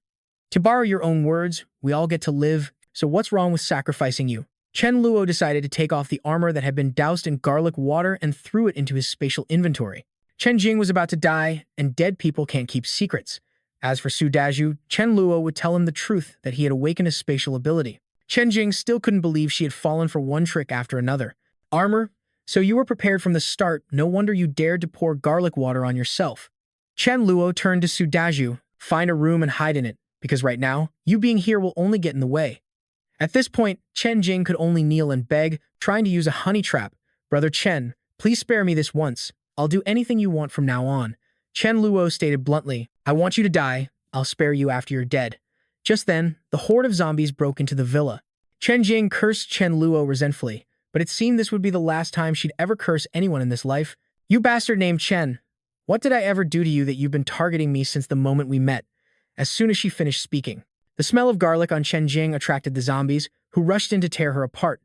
To borrow your own words, we all get to live, so what's wrong with sacrificing you?" Chen Luo decided to take off the armor that had been doused in garlic water and threw it into his spatial inventory. Chen Jing was about to die, and dead people can't keep secrets. As for Su Daju, Chen Luo would tell him the truth that he had awakened his spatial ability. Chen Jing still couldn't believe she had fallen for one trick after another. "Armor? So you were prepared from the start, no wonder you dared to pour garlic water on yourself." Chen Luo turned to Su Daju, "Find a room and hide in it, because right now, you being here will only get in the way." At this point, Chen Jing could only kneel and beg, trying to use a honey trap. "Brother Chen, please spare me this once. I'll do anything you want from now on." Chen Luo stated bluntly, "I want you to die. I'll spare you after you're dead." Just then, the horde of zombies broke into the villa. Chen Jing cursed Chen Luo resentfully, but it seemed this would be the last time she'd ever curse anyone in this life. "You bastard named Chen. What did I ever do to you that you've been targeting me since the moment we met?" As soon as she finished speaking, the smell of garlic on Chen Jing attracted the zombies, who rushed in to tear her apart.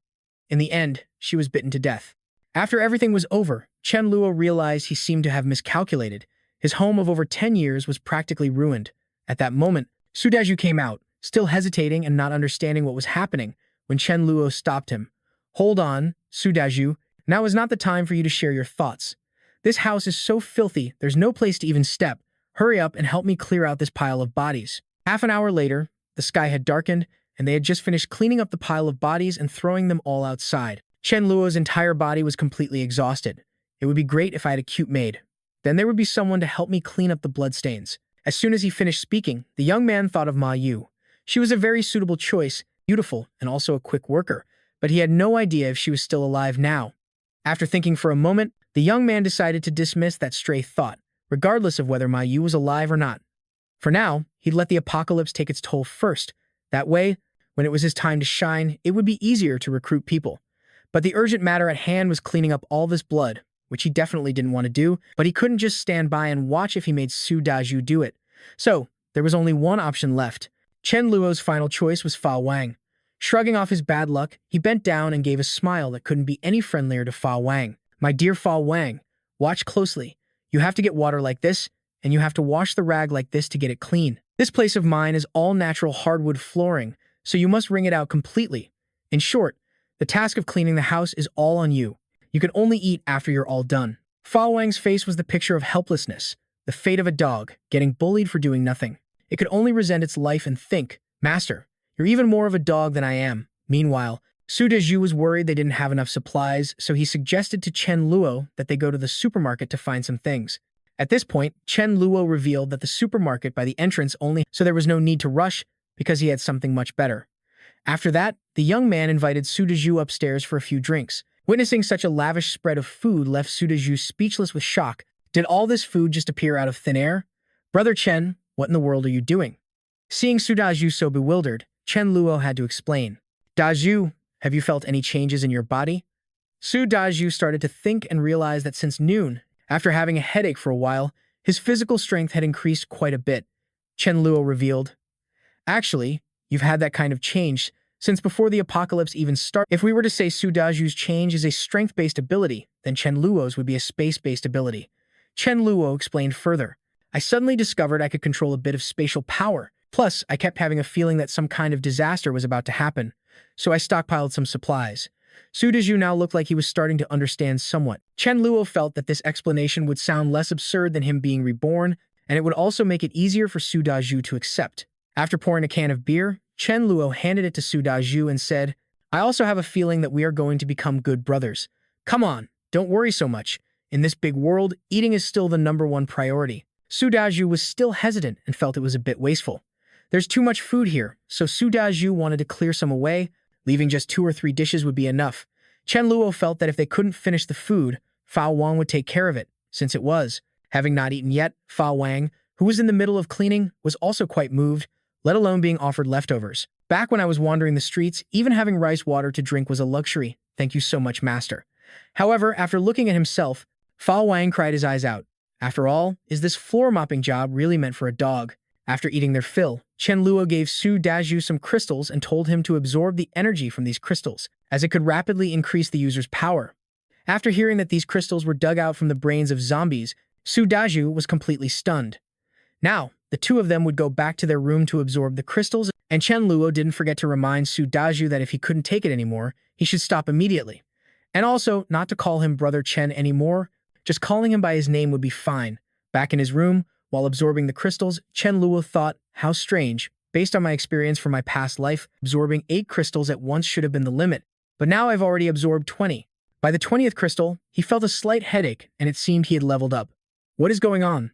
In the end, she was bitten to death. After everything was over, Chen Luo realized he seemed to have miscalculated. His home of over 10 years was practically ruined. At that moment, Su Daju came out, still hesitating and not understanding what was happening, when Chen Luo stopped him. "Hold on, Su Daju. Now is not the time for you to share your thoughts. This house is so filthy, there's no place to even step. Hurry up and help me clear out this pile of bodies." Half an hour later, the sky had darkened, and they had just finished cleaning up the pile of bodies and throwing them all outside. Chen Luo's entire body was completely exhausted. "It would be great if I had a cute maid. Then there would be someone to help me clean up the bloodstains." As soon as he finished speaking, the young man thought of Ma Yu. She was a very suitable choice, beautiful, and also a quick worker, but he had no idea if she was still alive now. After thinking for a moment, the young man decided to dismiss that stray thought, regardless of whether Ma Yu was alive or not. For now, he'd let the apocalypse take its toll first. That way, when it was his time to shine, it would be easier to recruit people. But the urgent matter at hand was cleaning up all this blood, which he definitely didn't want to do, but he couldn't just stand by and watch if he made Su Daju do it. So, there was only one option left. Chen Luo's final choice was Fa Wang. Shrugging off his bad luck, he bent down and gave a smile that couldn't be any friendlier to Fa Wang. "My dear Fa Wang, watch closely. You have to get water like this, and you have to wash the rag like this to get it clean. This place of mine is all natural hardwood flooring, so you must wring it out completely. In short, the task of cleaning the house is all on you. You can only eat after you're all done." Fa Wang's face was the picture of helplessness, the fate of a dog, getting bullied for doing nothing. It could only resent its life and think, "Master, you're even more of a dog than I am." Meanwhile, Su Dau was worried they didn't have enough supplies, so he suggested to Chen Luo that they go to the supermarket to find some things. At this point, Chen Luo revealed that the supermarket by the entrance only, so there was no need to rush because he had something much better. After that, the young man invited Su Dau upstairs for a few drinks. Witnessing such a lavish spread of food left Su Dau speechless with shock. Did all this food just appear out of thin air? Brother Chen, what in the world are you doing? Seeing Su Dau so bewildered, Chen Luo had to explain. Dau, have you felt any changes in your body? Su Dau started to think and realized that since noon, after having a headache for a while, his physical strength had increased quite a bit. Chen Luo revealed, actually, you've had that kind of change since before the apocalypse even started. If we were to say Su Dau's change is a strength-based ability, then Chen Luo's would be a space-based ability. Chen Luo explained further, I suddenly discovered I could control a bit of spatial power. Plus, I kept having a feeling that some kind of disaster was about to happen, so I stockpiled some supplies. Su Dau now looked like he was starting to understand somewhat. Chen Luo felt that this explanation would sound less absurd than him being reborn, and it would also make it easier for Su Dau to accept. After pouring a can of beer, Chen Luo handed it to Su Dau and said, I also have a feeling that we are going to become good brothers. Come on, don't worry so much. In this big world, eating is still the #1 priority. Su Dau was still hesitant and felt it was a bit wasteful. There's too much food here, so Su Dau wanted to clear some away, leaving just 2 or 3 dishes would be enough. Chen Luo felt that if they couldn't finish the food, Fa Wang would take care of it, since it was. Having not eaten yet, Fa Wang, who was in the middle of cleaning, was also quite moved, let alone being offered leftovers. Back when I was wandering the streets, even having rice water to drink was a luxury. Thank you so much, master. However, after looking at himself, Fa Wang cried his eyes out. After all, is this floor mopping job really meant for a dog? After eating their fill, Chen Luo gave Su Dau some crystals and told him to absorb the energy from these crystals, as it could rapidly increase the user's power. After hearing that these crystals were dug out from the brains of zombies, Su Dau was completely stunned. Now, the two of them would go back to their room to absorb the crystals, and Chen Luo didn't forget to remind Su Dau that if he couldn't take it anymore, he should stop immediately. And also, not to call him Brother Chen anymore, just calling him by his name would be fine. Back in his room, while absorbing the crystals, Chen Luo thought, how strange. Based on my experience from my past life, absorbing 8 crystals at once should have been the limit. But now I've already absorbed 20. By the 20th crystal, he felt a slight headache, and it seemed he had leveled up. What is going on?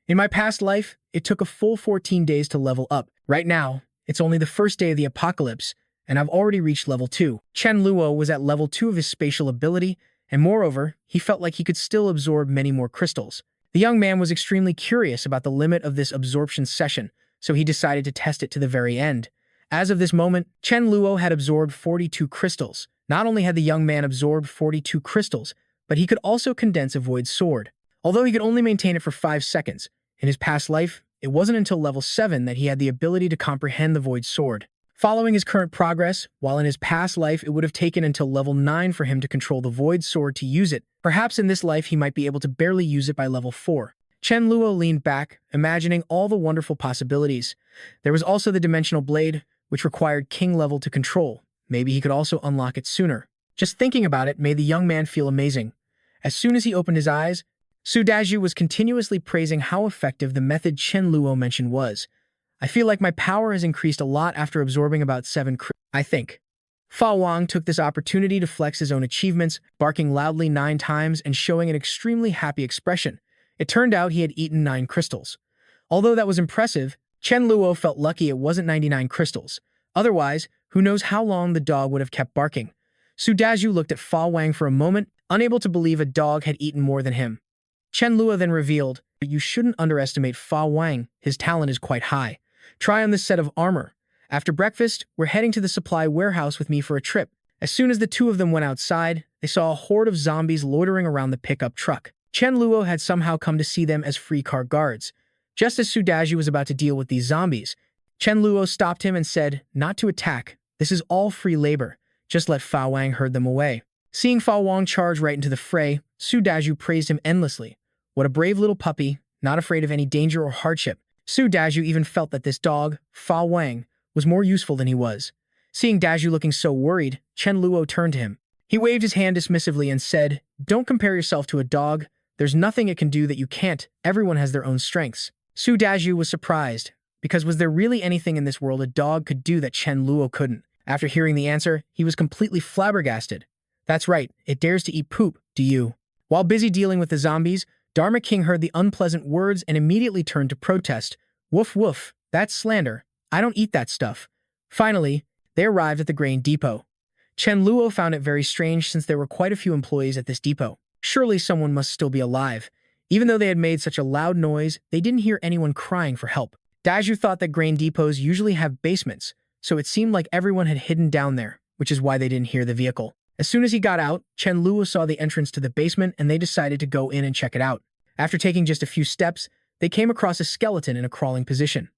In my past life, it took a full 14 days to level up. Right now, it's only the first day of the apocalypse, and I've already reached level 2. Chen Luo was at level 2 of his spatial ability, and moreover, he felt like he could still absorb many more crystals. The young man was extremely curious about the limit of this absorption session, so he decided to test it to the very end. As of this moment, Chen Luo had absorbed 42 crystals. Not only had the young man absorbed 42 crystals, but he could also condense a void sword. Although he could only maintain it for 5 seconds, in his past life, it wasn't until level 7 that he had the ability to comprehend the void sword. Following his current progress, while in his past life it would have taken until level 9 for him to control the void sword to use it, perhaps in this life he might be able to barely use it by level 4. Chen Luo leaned back, imagining all the wonderful possibilities. There was also the dimensional blade, which required king level to control. Maybe he could also unlock it sooner. Just thinking about it made the young man feel amazing. As soon as he opened his eyes, Su Dau was continuously praising how effective the method Chen Luo mentioned was. I feel like my power has increased a lot after absorbing about 7 I think. Fa Wang took this opportunity to flex his own achievements, barking loudly 9 times and showing an extremely happy expression. It turned out he had eaten 9 crystals. Although that was impressive, Chen Luo felt lucky it wasn't 99 crystals. Otherwise, who knows how long the dog would have kept barking. Su Dau looked at Fa Wang for a moment, unable to believe a dog had eaten more than him. Chen Luo then revealed, you shouldn't underestimate Fa Wang, his talent is quite high. Try on this set of armor. After breakfast, we're heading to the supply warehouse with me for a trip. As soon as the two of them went outside, they saw a horde of zombies loitering around the pickup truck. Chen Luo had somehow come to see them as free car guards. Just as Su Dau was about to deal with these zombies, Chen Luo stopped him and said, not to attack. This is all free labor. Just let Fa Wang herd them away. Seeing Fa Wang charge right into the fray, Su Dau praised him endlessly. What a brave little puppy, not afraid of any danger or hardship. Su Dau even felt that this dog, Fa Wang, was more useful than he was. Seeing Dau looking so worried, Chen Luo turned to him. He waved his hand dismissively and said, don't compare yourself to a dog. There's nothing it can do that you can't. Everyone has their own strengths. Su Dau was surprised, because was there really anything in this world a dog could do that Chen Luo couldn't? After hearing the answer, he was completely flabbergasted. That's right, it dares to eat poop, do you? While busy dealing with the zombies, Dharma King heard the unpleasant words and immediately turned to protest. Woof woof, that's slander. I don't eat that stuff. Finally, they arrived at the grain depot. Chen Luo found it very strange since there were quite a few employees at this depot. Surely someone must still be alive. Even though they had made such a loud noise, they didn't hear anyone crying for help. Daju thought that grain depots usually have basements, so it seemed like everyone had hidden down there, which is why they didn't hear the vehicle. As soon as he got out, Chen Luo saw the entrance to the basement and they decided to go in and check it out. After taking just a few steps, they came across a skeleton in a crawling position.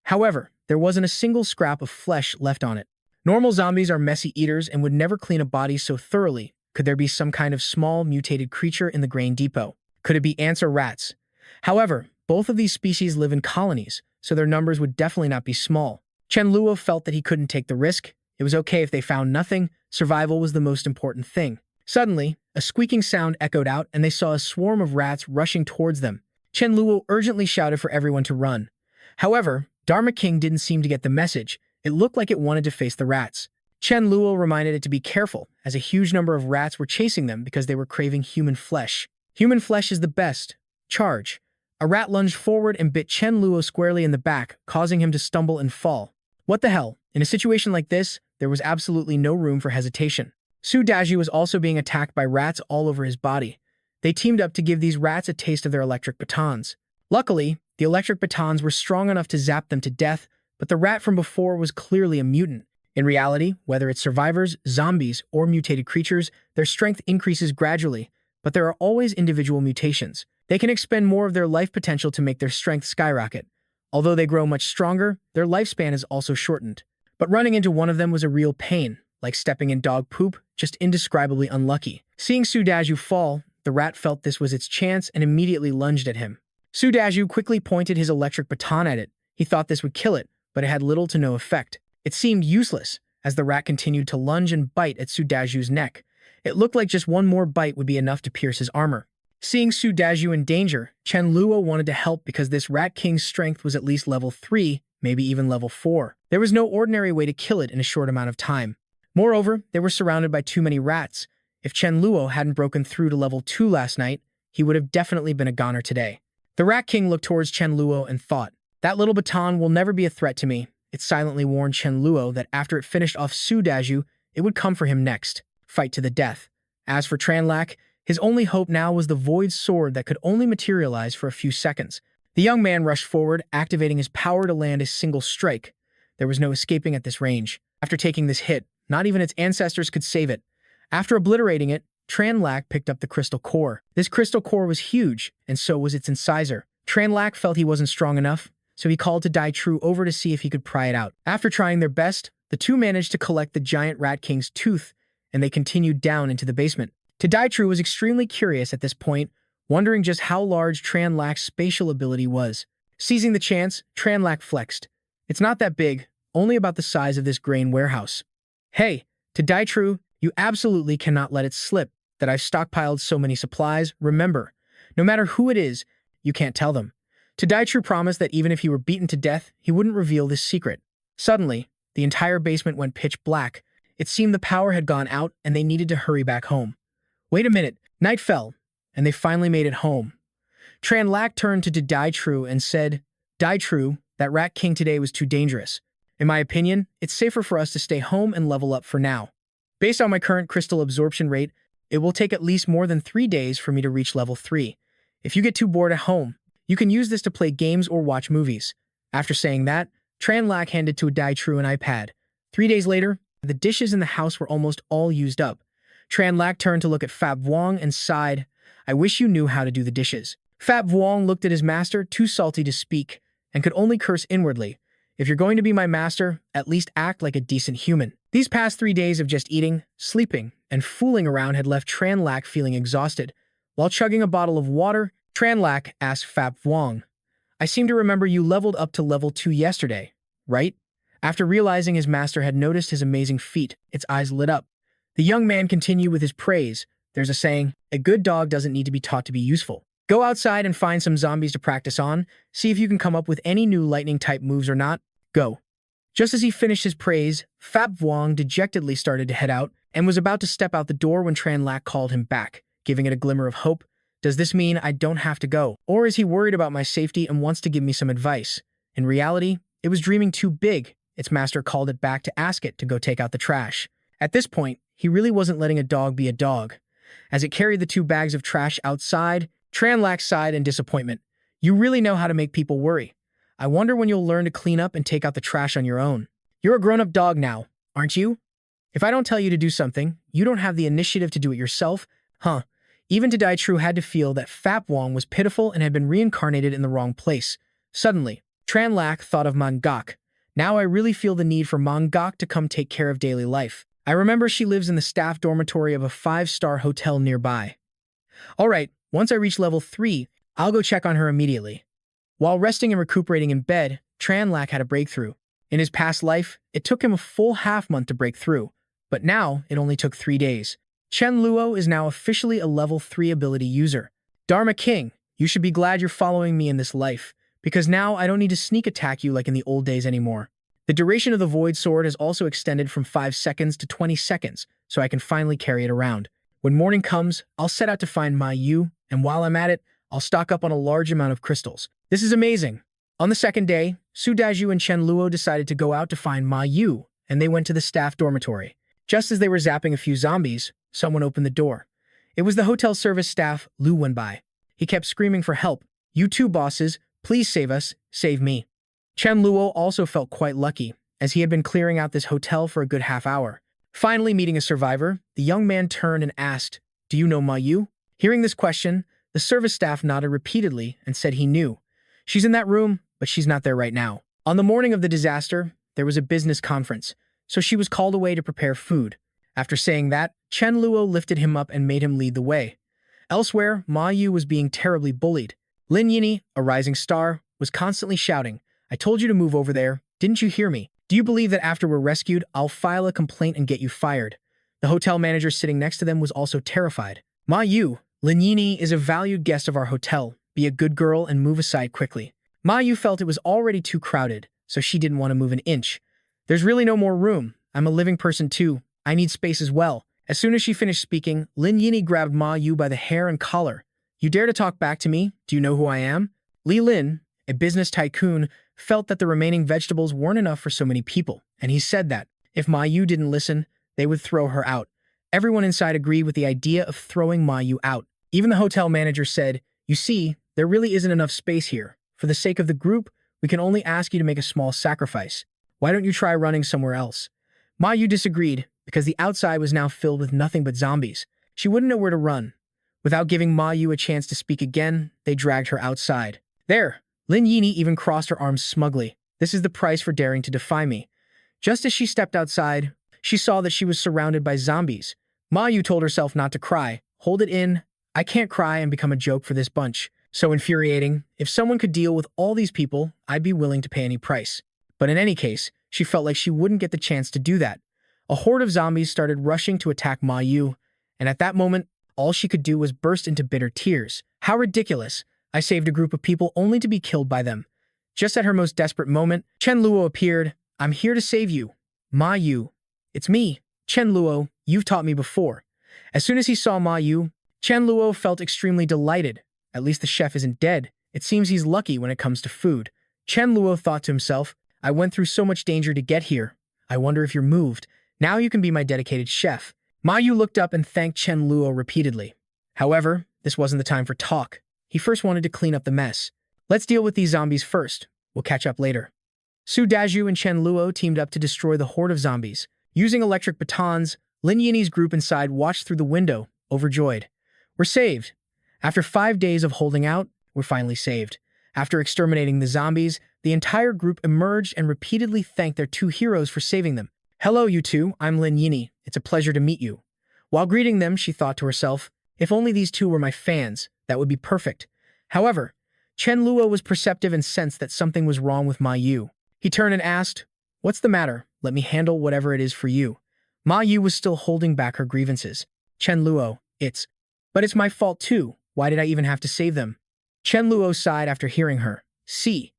However, there wasn't a single scrap of flesh left on it. Normal zombies are messy eaters and would never clean a body so thoroughly. Could there be some kind of small, mutated creature in the grain depot? Could it be ants or rats? However, both of these species live in colonies, so their numbers would definitely not be small. Chen Luo felt that he couldn't take the risk. It was okay if they found nothing. Survival was the most important thing. Suddenly, a squeaking sound echoed out and they saw a swarm of rats rushing towards them. Chen Luo urgently shouted for everyone to run. However, Dharma King didn't seem to get the message. It looked like it wanted to face the rats. Chen Luo reminded it to be careful, as a huge number of rats were chasing them because they were craving human flesh. Human flesh is the best. Charge. A rat lunged forward and bit Chen Luo squarely in the back, causing him to stumble and fall. What the hell? In a situation like this, there was absolutely no room for hesitation. Su Dau was also being attacked by rats all over his body. They teamed up to give these rats a taste of their electric batons. Luckily, the electric batons were strong enough to zap them to death, but the rat from before was clearly a mutant. In reality, whether it's survivors, zombies, or mutated creatures, their strength increases gradually, but there are always individual mutations. They can expend more of their life potential to make their strength skyrocket. Although they grow much stronger, their lifespan is also shortened. But running into one of them was a real pain, like stepping in dog poop, just indescribably unlucky. Seeing Su Dau fall, the rat felt this was its chance and immediately lunged at him. Su Dau quickly pointed his electric baton at it. He thought this would kill it, but it had little to no effect. It seemed useless, as the rat continued to lunge and bite at Su Dau's neck. It looked like just one more bite would be enough to pierce his armor. Seeing Su Dau in danger, Chen Luo wanted to help because this Rat King's strength was at least level 3, maybe even level 4. There was no ordinary way to kill it in a short amount of time. Moreover, they were surrounded by too many rats. If Chen Luo hadn't broken through to level 2 last night, he would have definitely been a goner today. The Rat King looked towards Chen Luo and thought, "That little baton will never be a threat to me." It silently warned Chen Luo that after it finished off Su Dau, it would come for him next. Fight to the death. As for Tranlac, his only hope now was the void sword that could only materialize for a few seconds. The young man rushed forward, activating his power to land a single strike. There was no escaping at this range. After taking this hit, not even its ancestors could save it. After obliterating it, Tranlac picked up the crystal core. This crystal core was huge, and so was its incisor. Tranlac felt he wasn't strong enough, so he called to Dai Tru over to see if he could pry it out. After trying their best, the two managed to collect the giant Rat King's tooth, and they continued down into the basement. Dai Tru was extremely curious at this point, wondering just how large Tranlac's spatial ability was. Seizing the chance, Tranlac flexed. "It's not that big, only about the size of this grain warehouse." "Hey, Dai Tru, you absolutely cannot let it slip that I've stockpiled so many supplies. Remember, no matter who it is, you can't tell them." Dai Tru promised that even if he were beaten to death, he wouldn't reveal this secret. Suddenly, the entire basement went pitch black. It seemed the power had gone out and they needed to hurry back home. Wait a minute, night fell, and they finally made it home. Tranlac turned to Dai Tru and said, "Dai Tru, that Rat King today was too dangerous. In my opinion, it's safer for us to stay home and level up for now. Based on my current crystal absorption rate, it will take at least more than 3 days for me to reach level 3. If you get too bored at home, you can use this to play games or watch movies." After saying that, Tranlac handed to Dai Tru an iPad. 3 days later, the dishes in the house were almost all used up. Tranlac turned to look at Fab Vuong and sighed, "I wish you knew how to do the dishes." Fab Vuong looked at his master, too salty to speak, and could only curse inwardly. "If you're going to be my master, at least act like a decent human." These past 3 days of just eating, sleeping, and fooling around had left Tranlac feeling exhausted. While chugging a bottle of water, Tranlac asked Fab Vuong, "I seem to remember you leveled up to level 2 yesterday, right?" After realizing his master had noticed his amazing feat, its eyes lit up. The young man continued with his praise. "There's a saying, a good dog doesn't need to be taught to be useful. Go outside and find some zombies to practice on. See if you can come up with any new lightning-type moves or not. Go." Just as he finished his praise, Fab Vuong dejectedly started to head out and was about to step out the door when Tran Lak called him back, giving it a glimmer of hope. Does this mean I don't have to go? Or is he worried about my safety and wants to give me some advice? In reality, it was dreaming too big. Its master called it back to ask it to go take out the trash. At this point, he really wasn't letting a dog be a dog. As it carried the 2 bags of trash outside, Tran Lak sighed in disappointment. You really know how to make people worry. I wonder when you'll learn to clean up and take out the trash on your own. You're a grown-up dog now, aren't you? If I don't tell you to do something, you don't have the initiative to do it yourself, huh? Even to Die True had to feel that Fap Wong was pitiful and had been reincarnated in the wrong place. Suddenly, Tran Lak thought of Mangok. Now I really feel the need for Mangok to come take care of daily life. I remember she lives in the staff dormitory of a 5-star hotel nearby. All right, once I reach level 3, I'll go check on her immediately. While resting and recuperating in bed, Tran Lak had a breakthrough. In his past life, it took him a full half-month to break through, but now it only took 3 days. Chen Luo is now officially a level 3 ability user. Dharma King, you should be glad you're following me in this life, because now I don't need to sneak attack you like in the old days anymore. The duration of the Void Sword has also extended from 5 seconds to 20 seconds, so I can finally carry it around. When morning comes, I'll set out to find Ma Yu, and while I'm at it, I'll stock up on a large amount of crystals. This is amazing. On the second day, Su Dau and Chen Luo decided to go out to find Ma Yu, and they went to the staff dormitory. Just as they were zapping a few zombies, someone opened the door. It was the hotel service staff, Lu Wenbai. He kept screaming for help. You two bosses, please save us, save me. Chen Luo also felt quite lucky, as he had been clearing out this hotel for a good half hour. Finally meeting a survivor, the young man turned and asked, Do you know Ma Yu? Hearing this question, the service staff nodded repeatedly and said he knew. She's in that room, but she's not there right now. On the morning of the disaster, there was a business conference, so she was called away to prepare food. After saying that, Chen Luo lifted him up and made him lead the way. Elsewhere, Ma Yu was being terribly bullied. Lin Yini, a rising star, was constantly shouting, I told you to move over there. Didn't you hear me? Do you believe that after we're rescued, I'll file a complaint and get you fired? The hotel manager sitting next to them was also terrified. Ma Yu, Lin Yini is a valued guest of our hotel. Be a good girl and move aside quickly. Ma Yu felt it was already too crowded, so she didn't want to move an inch. There's really no more room. I'm a living person too. I need space as well. As soon as she finished speaking, Lin Yini grabbed Ma Yu by the hair and collar. You dare to talk back to me? Do you know who I am? Li Lin, a business tycoon, felt that the remaining vegetables weren't enough for so many people, and he said that if Ma Yu didn't listen, they would throw her out. Everyone inside agreed with the idea of throwing Ma Yu out. Even the hotel manager said, You see, there really isn't enough space here. For the sake of the group, we can only ask you to make a small sacrifice. Why don't you try running somewhere else? Ma Yu disagreed, because the outside was now filled with nothing but zombies. She wouldn't know where to run. Without giving Ma Yu a chance to speak again, they dragged her outside. There! Lin Yini even crossed her arms smugly. This is the price for daring to defy me. Just as she stepped outside, she saw that she was surrounded by zombies. Ma Yu told herself not to cry. Hold it in. I can't cry and become a joke for this bunch. So infuriating. If someone could deal with all these people, I'd be willing to pay any price. But in any case, she felt like she wouldn't get the chance to do that. A horde of zombies started rushing to attack Ma Yu, and at that moment, all she could do was burst into bitter tears. How ridiculous. I saved a group of people only to be killed by them. Just at her most desperate moment, Chen Luo appeared. I'm here to save you. Ma Yu. It's me, Chen Luo. You've taught me before. As soon as he saw Ma Yu, Chen Luo felt extremely delighted. At least the chef isn't dead. It seems he's lucky when it comes to food. Chen Luo thought to himself, I went through so much danger to get here. I wonder if you're moved. Now you can be my dedicated chef. Ma Yu looked up and thanked Chen Luo repeatedly. However, this wasn't the time for talk. He first wanted to clean up the mess. Let's deal with these zombies first. We'll catch up later. Su Dau and Chen Luo teamed up to destroy the horde of zombies. Using electric batons, Lin Yini's group inside watched through the window, overjoyed. We're saved. After 5 days of holding out, we're finally saved. After exterminating the zombies, the entire group emerged and repeatedly thanked their 2 heroes for saving them. Hello, you two. I'm Lin Yini. It's a pleasure to meet you. While greeting them, she thought to herself, if only these 2 were my fans, that would be perfect. However, Chen Luo was perceptive and sensed that something was wrong with Ma Yu. He turned and asked, What's the matter? Let me handle whatever it is for you. Ma Yu was still holding back her grievances. Chen Luo, But it's my fault too. Why did I even have to save them? Chen Luo sighed after hearing her. See,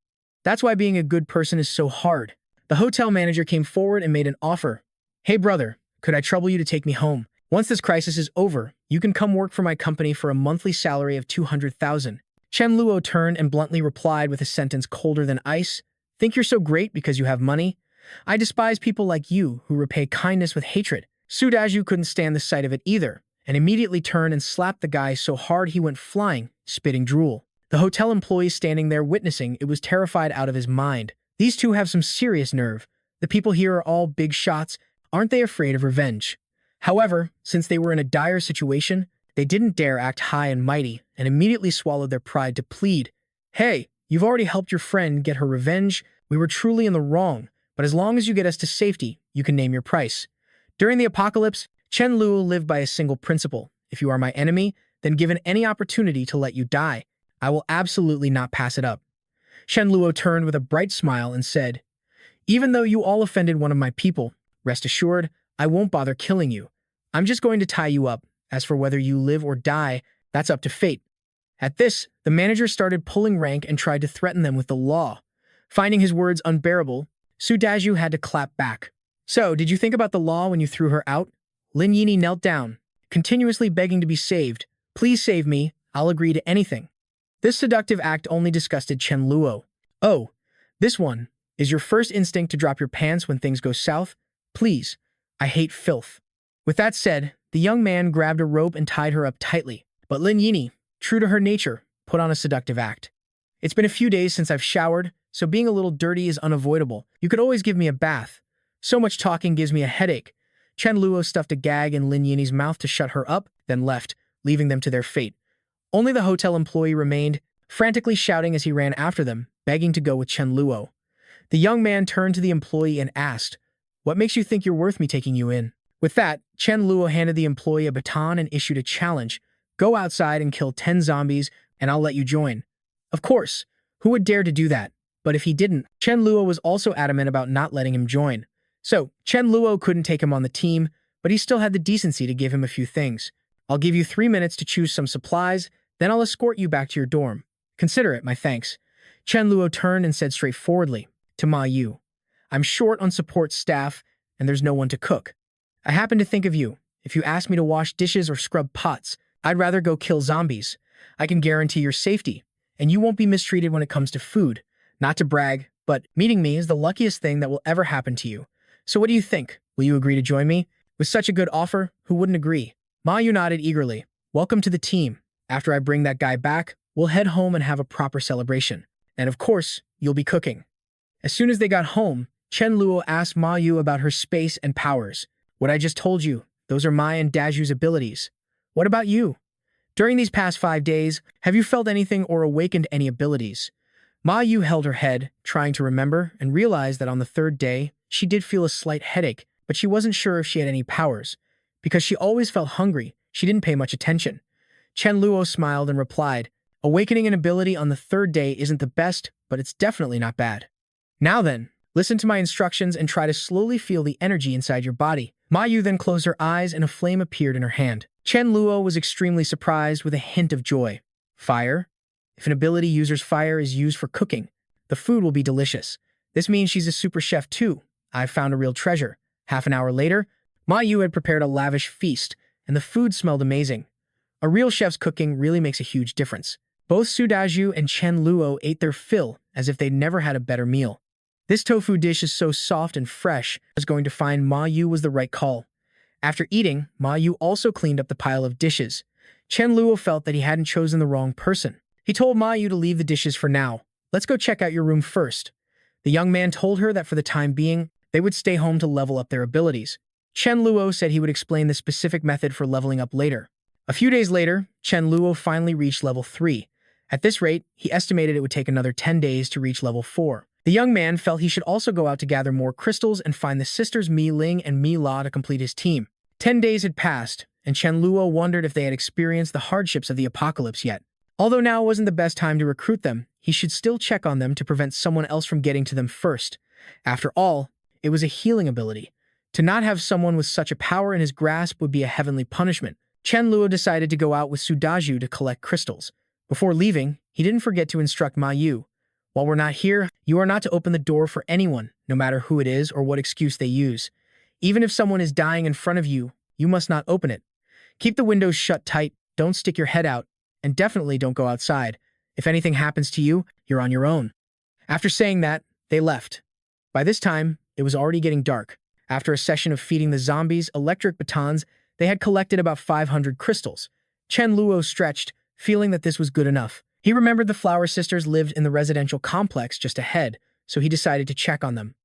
that's why being a good person is so hard. The hotel manager came forward and made an offer. "Hey brother, could I trouble you to take me home? Once this crisis is over, you can come work for my company for a monthly salary of 200,000. Chen Luo turned and bluntly replied with a sentence colder than ice. "Think you're so great because you have money? I despise people like you who repay kindness with hatred." Su Dau couldn't stand the sight of it either, and immediately turned and slapped the guy so hard he went flying, spitting drool. The hotel employee standing there witnessing it was terrified out of his mind. These two have some serious nerve. The people here are all big shots. Aren't they afraid of revenge? However, since they were in a dire situation, they didn't dare act high and mighty and immediately swallowed their pride to plead. "Hey, you've already helped your friend get her revenge. We were truly in the wrong, but as long as you get us to safety, you can name your price." During the apocalypse, Chen Luo lived by a single principle. If you are my enemy, then given any opportunity to let you die, I will absolutely not pass it up. Chen Luo turned with a bright smile and said, "Even though you all offended one of my people, rest assured, I won't bother killing you. I'm just going to tie you up. As for whether you live or die, that's up to fate." At this, the manager started pulling rank and tried to threaten them with the law. Finding his words unbearable, Su Dau had to clap back. "So, did you think about the law when you threw her out?" Lin Yini knelt down, continuously begging to be saved. "Please save me. I'll agree to anything." This seductive act only disgusted Chen Luo. "Oh, this one. Is your first instinct to drop your pants when things go south? Please. I hate filth." With that said, the young man grabbed a rope and tied her up tightly. But Lin Yini, true to her nature, put on a seductive act. "It's been a few days since I've showered, so being a little dirty is unavoidable. You could always give me a bath. So much talking gives me a headache." Chen Luo stuffed a gag in Lin Yini's mouth to shut her up, then left, leaving them to their fate. Only the hotel employee remained, frantically shouting as he ran after them, begging to go with Chen Luo. The young man turned to the employee and asked, "What makes you think you're worth me taking you in?" With that, Chen Luo handed the employee a baton and issued a challenge. "Go outside and kill 10 zombies, and I'll let you join." Of course, who would dare to do that? But if he didn't, Chen Luo was also adamant about not letting him join. So, Chen Luo couldn't take him on the team, but he still had the decency to give him a few things. "I'll give you 3 minutes to choose some supplies, then I'll escort you back to your dorm. Consider it my thanks." Chen Luo turned and said straightforwardly, to Ma Yu, "I'm short on support staff, and there's no one to cook. I happen to think of you. If you ask me to wash dishes or scrub pots, I'd rather go kill zombies. I can guarantee your safety, and you won't be mistreated when it comes to food. Not to brag, but meeting me is the luckiest thing that will ever happen to you. So what do you think? Will you agree to join me? With such a good offer, who wouldn't agree?" Ma Yu nodded eagerly. "Welcome to the team. After I bring that guy back, we'll head home and have a proper celebration. And of course, you'll be cooking." As soon as they got home, Chen Luo asked Ma Yu about her space and powers. "What I just told you, those are my and Daju's abilities. What about you? During these past 5 days, have you felt anything or awakened any abilities?" Ma Yu held her head, trying to remember, and realized that on the 3rd day, she did feel a slight headache, but she wasn't sure if she had any powers. Because she always felt hungry, she didn't pay much attention. Chen Luo smiled and replied, "Awakening an ability on the 3rd day isn't the best, but it's definitely not bad. Now then, listen to my instructions and try to slowly feel the energy inside your body." Ma Yu then closed her eyes and a flame appeared in her hand. Chen Luo was extremely surprised with a hint of joy. Fire? If an ability user's fire is used for cooking, the food will be delicious. This means she's a super chef too. I've found a real treasure. Half an hour later, Ma Yu had prepared a lavish feast, and the food smelled amazing. A real chef's cooking really makes a huge difference. Both Su Dau and Chen Luo ate their fill as if they'd never had a better meal. This tofu dish is so soft and fresh, I was going to find Ma Yu was the right call. After eating, Ma Yu also cleaned up the pile of dishes. Chen Luo felt that he hadn't chosen the wrong person. He told Ma Yu to leave the dishes for now. "Let's go check out your room first." The young man told her that for the time being, they would stay home to level up their abilities. Chen Luo said he would explain the specific method for leveling up later. A few days later, Chen Luo finally reached level 3. At this rate, he estimated it would take another 10 days to reach level 4. The young man felt he should also go out to gather more crystals and find the sisters Mi Ling and Mi La to complete his team. 10 days had passed, and Chen Luo wondered if they had experienced the hardships of the apocalypse yet. Although now wasn't the best time to recruit them, he should still check on them to prevent someone else from getting to them first. After all, it was a healing ability. To not have someone with such a power in his grasp would be a heavenly punishment. Chen Luo decided to go out with Su Dau to collect crystals. Before leaving, he didn't forget to instruct Ma Yu. While we're not here, you are not to open the door for anyone, no matter who it is or what excuse they use. Even if someone is dying in front of you, you must not open it. Keep the windows shut tight, don't stick your head out, and definitely don't go outside. If anything happens to you, you're on your own." After saying that, they left. By this time, it was already getting dark. After a session of feeding the zombies electric batons, they had collected about 500 crystals. Chen Luo stretched, feeling that this was good enough. He remembered the Flower Sisters lived in the residential complex just ahead, so he decided to check on them.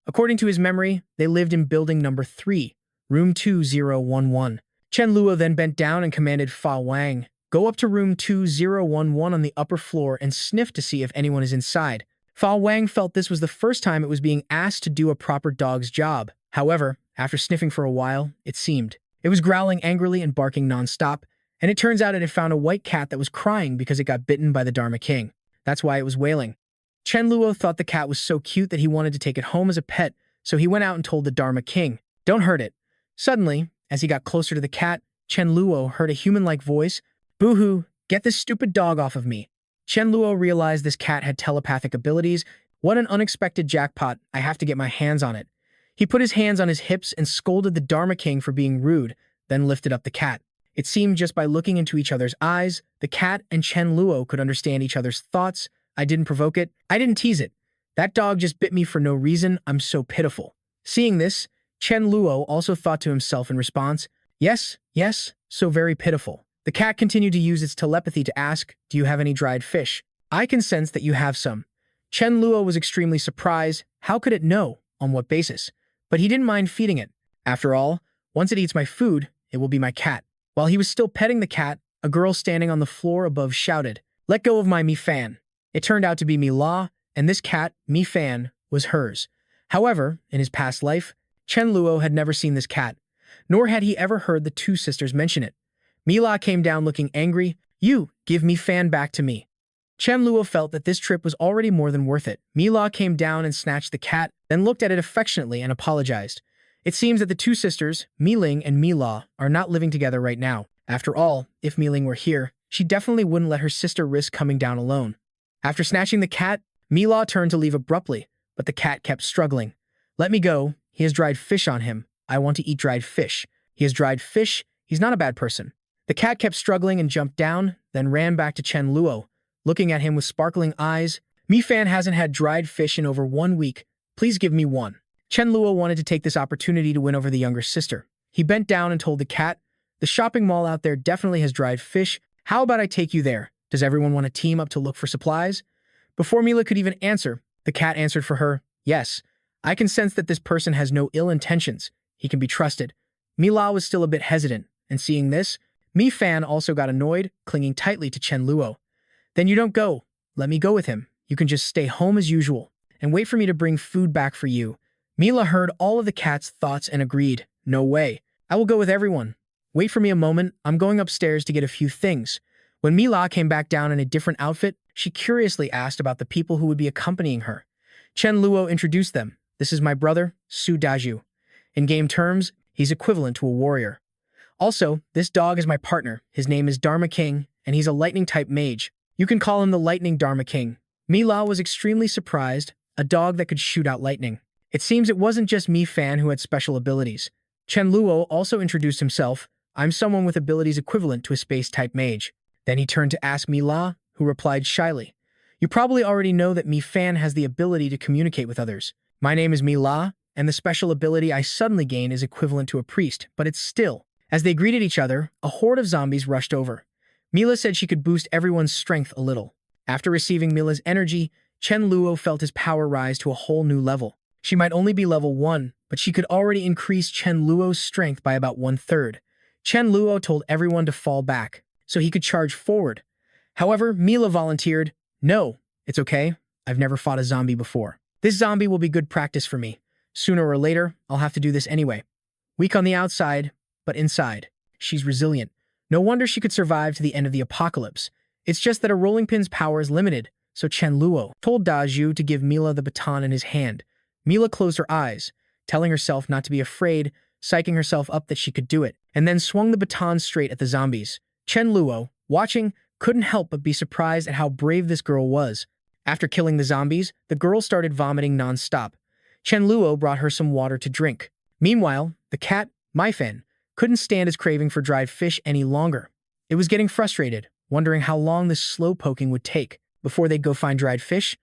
According to his memory, they lived in building number 3, room 2011. Chen Luo then bent down and commanded Fa Wang, "Go up to room 2011 on the upper floor and sniff to see if anyone is inside." Fa Wang felt this was the first time it was being asked to do a proper dog's job. However, after sniffing for a while, it seemed. It was growling angrily and barking nonstop, and it turns out it had found a white cat that was crying because it got bitten by the Dharma King. That's why it was wailing. Chen Luo thought the cat was so cute that he wanted to take it home as a pet, so he went out and told the Dharma King, "Don't hurt it." Suddenly, as he got closer to the cat, Chen Luo heard a human-like voice, "Boo-hoo, get this stupid dog off of me." Chen Luo realized this cat had telepathic abilities. What an unexpected jackpot, I have to get my hands on it. He put his hands on his hips and scolded the Dharma King for being rude, then lifted up the cat. It seemed just by looking into each other's eyes, the cat and Chen Luo could understand each other's thoughts. "I didn't provoke it. I didn't tease it. That dog just bit me for no reason. I'm so pitiful." Seeing this, Chen Luo also thought to himself in response, Yes, so very pitiful." The cat continued to use its telepathy to ask, "Do you have any dried fish? I can sense that you have some." Chen Luo was extremely surprised. How could it know? On what basis? But he didn't mind feeding it. After all, once it eats my food, it will be my cat. While he was still petting the cat, a girl standing on the floor above shouted, "Let go of my Mi Fan." It turned out to be Mi La, and this cat, Mi Fan, was hers. However, in his past life, Chen Luo had never seen this cat, nor had he ever heard the two sisters mention it. Mi La came down looking angry. "You, give Mi Fan back to me." Chen Luo felt that this trip was already more than worth it. Mi La came down and snatched the cat, then looked at it affectionately and apologized. It seems that the two sisters, Mi Ling and Mi La, are not living together right now. After all, if Mi Ling were here, she definitely wouldn't let her sister risk coming down alone. After snatching the cat, Mi La turned to leave abruptly, but the cat kept struggling. "Let me go. He has dried fish on him. I want to eat dried fish. He has dried fish. He's not a bad person." The cat kept struggling and jumped down, then ran back to Chen Luo, looking at him with sparkling eyes. "Mi Fan hasn't had dried fish in over 1 week. Please give me one." Chen Luo wanted to take this opportunity to win over the younger sister. He bent down and told the cat, "The shopping mall out there definitely has dried fish. How about I take you there? Does everyone want to team up to look for supplies?" Before Mila could even answer, the cat answered for her, "Yes. I can sense that this person has no ill intentions. He can be trusted." Mila was still a bit hesitant, and seeing this, Mi Fan also got annoyed, clinging tightly to Chen Luo. "Then you don't go. Let me go with him. You can just stay home as usual, and wait for me to bring food back for you." Mila heard all of the cat's thoughts and agreed, "No way. I will go with everyone. Wait for me a moment. I'm going upstairs to get a few things." When Mila came back down in a different outfit, she curiously asked about the people who would be accompanying her. Chen Luo introduced them. "This is my brother, Su Dau. In game terms, he's equivalent to a warrior. Also, this dog is my partner. His name is Dharma King, and he's a lightning-type mage. You can call him the Lightning Dharma King." Mila was extremely surprised, a dog that could shoot out lightning. It seems it wasn't just Mi Fan who had special abilities. Chen Luo also introduced himself. "I'm someone with abilities equivalent to a space-type mage." Then he turned to ask Mila, who replied shyly, "You probably already know that Mi Fan has the ability to communicate with others. My name is Mila, and the special ability I suddenly gained is equivalent to a priest, but it's still." As they greeted each other, a horde of zombies rushed over. Mila said she could boost everyone's strength a little. After receiving Mila's energy, Chen Luo felt his power rise to a whole new level. She might only be level 1, but she could already increase Chen Luo's strength by about 1/3. Chen Luo told everyone to fall back, so he could charge forward. However, Mila volunteered, "No, it's okay. I've never fought a zombie before. This zombie will be good practice for me. Sooner or later, I'll have to do this anyway." Weak on the outside, but inside, she's resilient. No wonder she could survive to the end of the apocalypse. It's just that a rolling pin's power is limited, so Chen Luo told Daju to give Mila the baton in his hand. Mila closed her eyes, telling herself not to be afraid, psyching herself up that she could do it, and then swung the baton straight at the zombies. Chen Luo, watching, couldn't help but be surprised at how brave this girl was. After killing the zombies, the girl started vomiting non-stop. Chen Luo brought her some water to drink. Meanwhile, the cat, Maifan, couldn't stand his craving for dried fish any longer. It was getting frustrated, wondering how long this slow poking would take before they'd go find dried fish.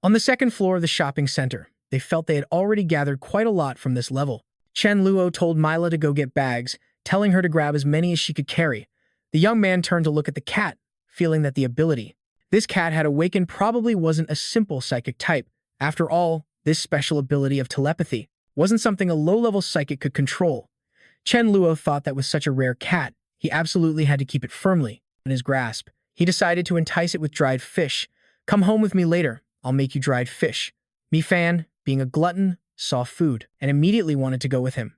On the second floor of the shopping center, they felt they had already gathered quite a lot from this level. Chen Luo told Mila to go get bags, telling her to grab as many as she could carry. The young man turned to look at the cat, feeling that the ability this cat had awakened probably wasn't a simple psychic type. After all, this special ability of telepathy wasn't something a low-level psychic could control. Chen Luo thought that with such a rare cat, he absolutely had to keep it firmly in his grasp. He decided to entice it with dried fish. "Come home with me later. I'll make you dried fish." Mi-Fan, being a glutton, saw food and immediately wanted to go with him.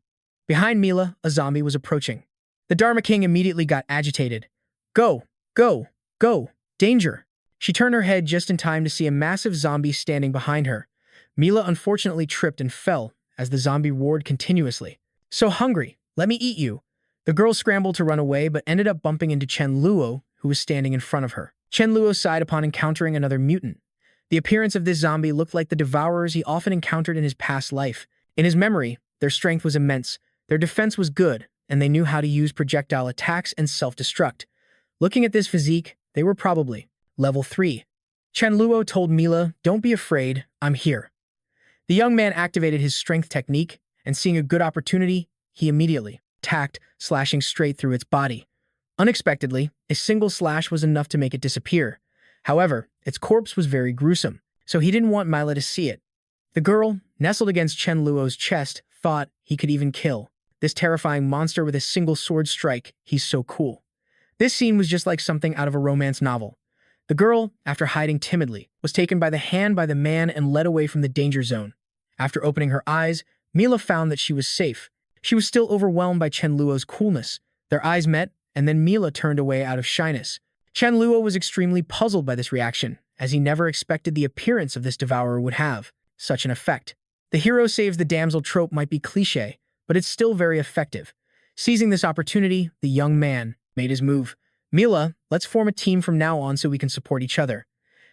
Behind Mila, a zombie was approaching. The Dharma King immediately got agitated. "Go! Go! Go! Danger!" She turned her head just in time to see a massive zombie standing behind her. Mila unfortunately tripped and fell as the zombie roared continuously. "So hungry! Let me eat you!" The girl scrambled to run away but ended up bumping into Chen Luo, who was standing in front of her. Chen Luo sighed upon encountering another mutant. The appearance of this zombie looked like the devourers he often encountered in his past life. In his memory, their strength was immense, their defense was good, and they knew how to use projectile attacks and self-destruct. Looking at this physique, they were probably Level 3. Chen Luo told Mila, "Don't be afraid, I'm here." The young man activated his strength technique, and seeing a good opportunity, he immediately attacked, slashing straight through its body. Unexpectedly, a single slash was enough to make it disappear. However, its corpse was very gruesome, so he didn't want Mila to see it. The girl, nestled against Chen Luo's chest, thought he could even kill this terrifying monster with a single sword strike. He's so cool. This scene was just like something out of a romance novel. The girl, after hiding timidly, was taken by the hand by the man and led away from the danger zone. After opening her eyes, Mila found that she was safe. She was still overwhelmed by Chen Luo's coolness. Their eyes met, and then Mila turned away out of shyness. Chen Luo was extremely puzzled by this reaction, as he never expected the appearance of this devourer would have such an effect. The hero saves the damsel trope might be cliché, but it's still very effective. Seizing this opportunity, the young man made his move. "Mila, let's form a team from now on so we can support each other."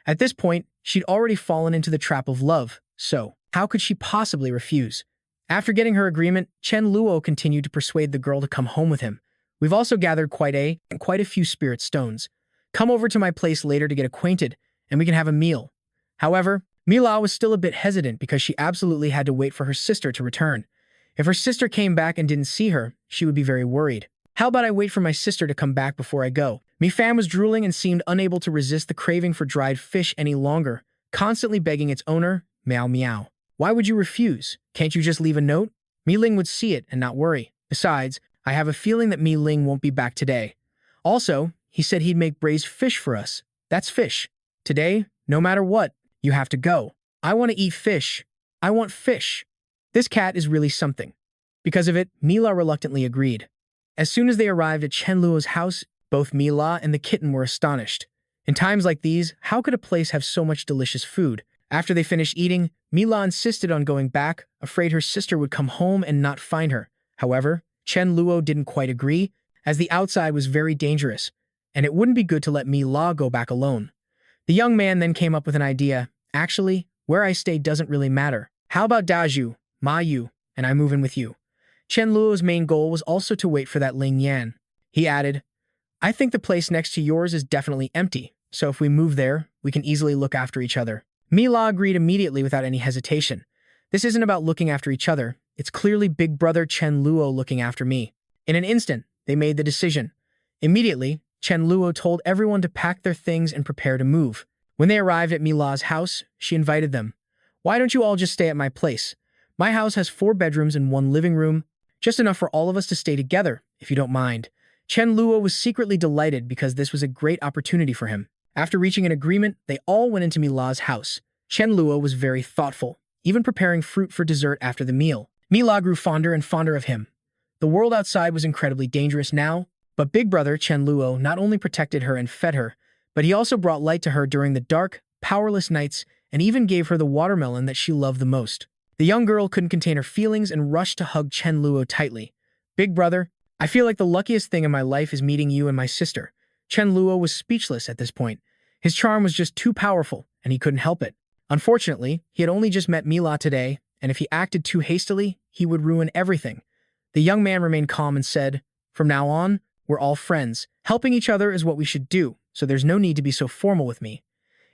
At this point, she'd already fallen into the trap of love, so how could she possibly refuse? After getting her agreement, Chen Luo continued to persuade the girl to come home with him. "We've also gathered quite a few spirit stones. Come over to my place later to get acquainted, and we can have a meal." However, Mila was still a bit hesitant because she absolutely had to wait for her sister to return. If her sister came back and didn't see her, she would be very worried. "How about I wait for my sister to come back before I go?" Mi-Fan was drooling and seemed unable to resist the craving for dried fish any longer, constantly begging its owner, "Meow meow. Why would you refuse? Can't you just leave a note?" Mi Ling would see it and not worry. "Besides, I have a feeling that Mi Ling won't be back today. Also, he said he'd make braised fish for us. That's fish. Today, no matter what, you have to go. I want to eat fish. I want fish." This cat is really something. Because of it, Mila reluctantly agreed. As soon as they arrived at Chen Luo's house, both Mila and the kitten were astonished. In times like these, how could a place have so much delicious food? After they finished eating, Mila insisted on going back, afraid her sister would come home and not find her. However, Chen Luo didn't quite agree, as the outside was very dangerous, and it wouldn't be good to let Mila go back alone. The young man then came up with an idea. "Actually, where I stay doesn't really matter. How about Daju, Ma Yu, and I move in with you?" Chen Luo's main goal was also to wait for that Ling Yan. He added, "I think the place next to yours is definitely empty, so if we move there, we can easily look after each other." Mila agreed immediately without any hesitation. "This isn't about looking after each other. It's clearly Big Brother Chen Luo looking after me." In an instant, they made the decision. Immediately, Chen Luo told everyone to pack their things and prepare to move. When they arrived at Mila's house, she invited them. "Why don't you all just stay at my place? My house has 4 bedrooms and 1 living room, just enough for all of us to stay together, if you don't mind." Chen Luo was secretly delighted because this was a great opportunity for him. After reaching an agreement, they all went into Mila's house. Chen Luo was very thoughtful, even preparing fruit for dessert after the meal. Mila grew fonder and fonder of him. The world outside was incredibly dangerous now, but Big Brother Chen Luo not only protected her and fed her, but he also brought light to her during the dark, powerless nights and even gave her the watermelon that she loved the most. The young girl couldn't contain her feelings and rushed to hug Chen Luo tightly. "Big Brother, I feel like the luckiest thing in my life is meeting you and my sister." Chen Luo was speechless at this point. His charm was just too powerful, and he couldn't help it. Unfortunately, he had only just met Mila today, and if he acted too hastily, he would ruin everything. The young man remained calm and said, "From now on, we're all friends. Helping each other is what we should do, so there's no need to be so formal with me."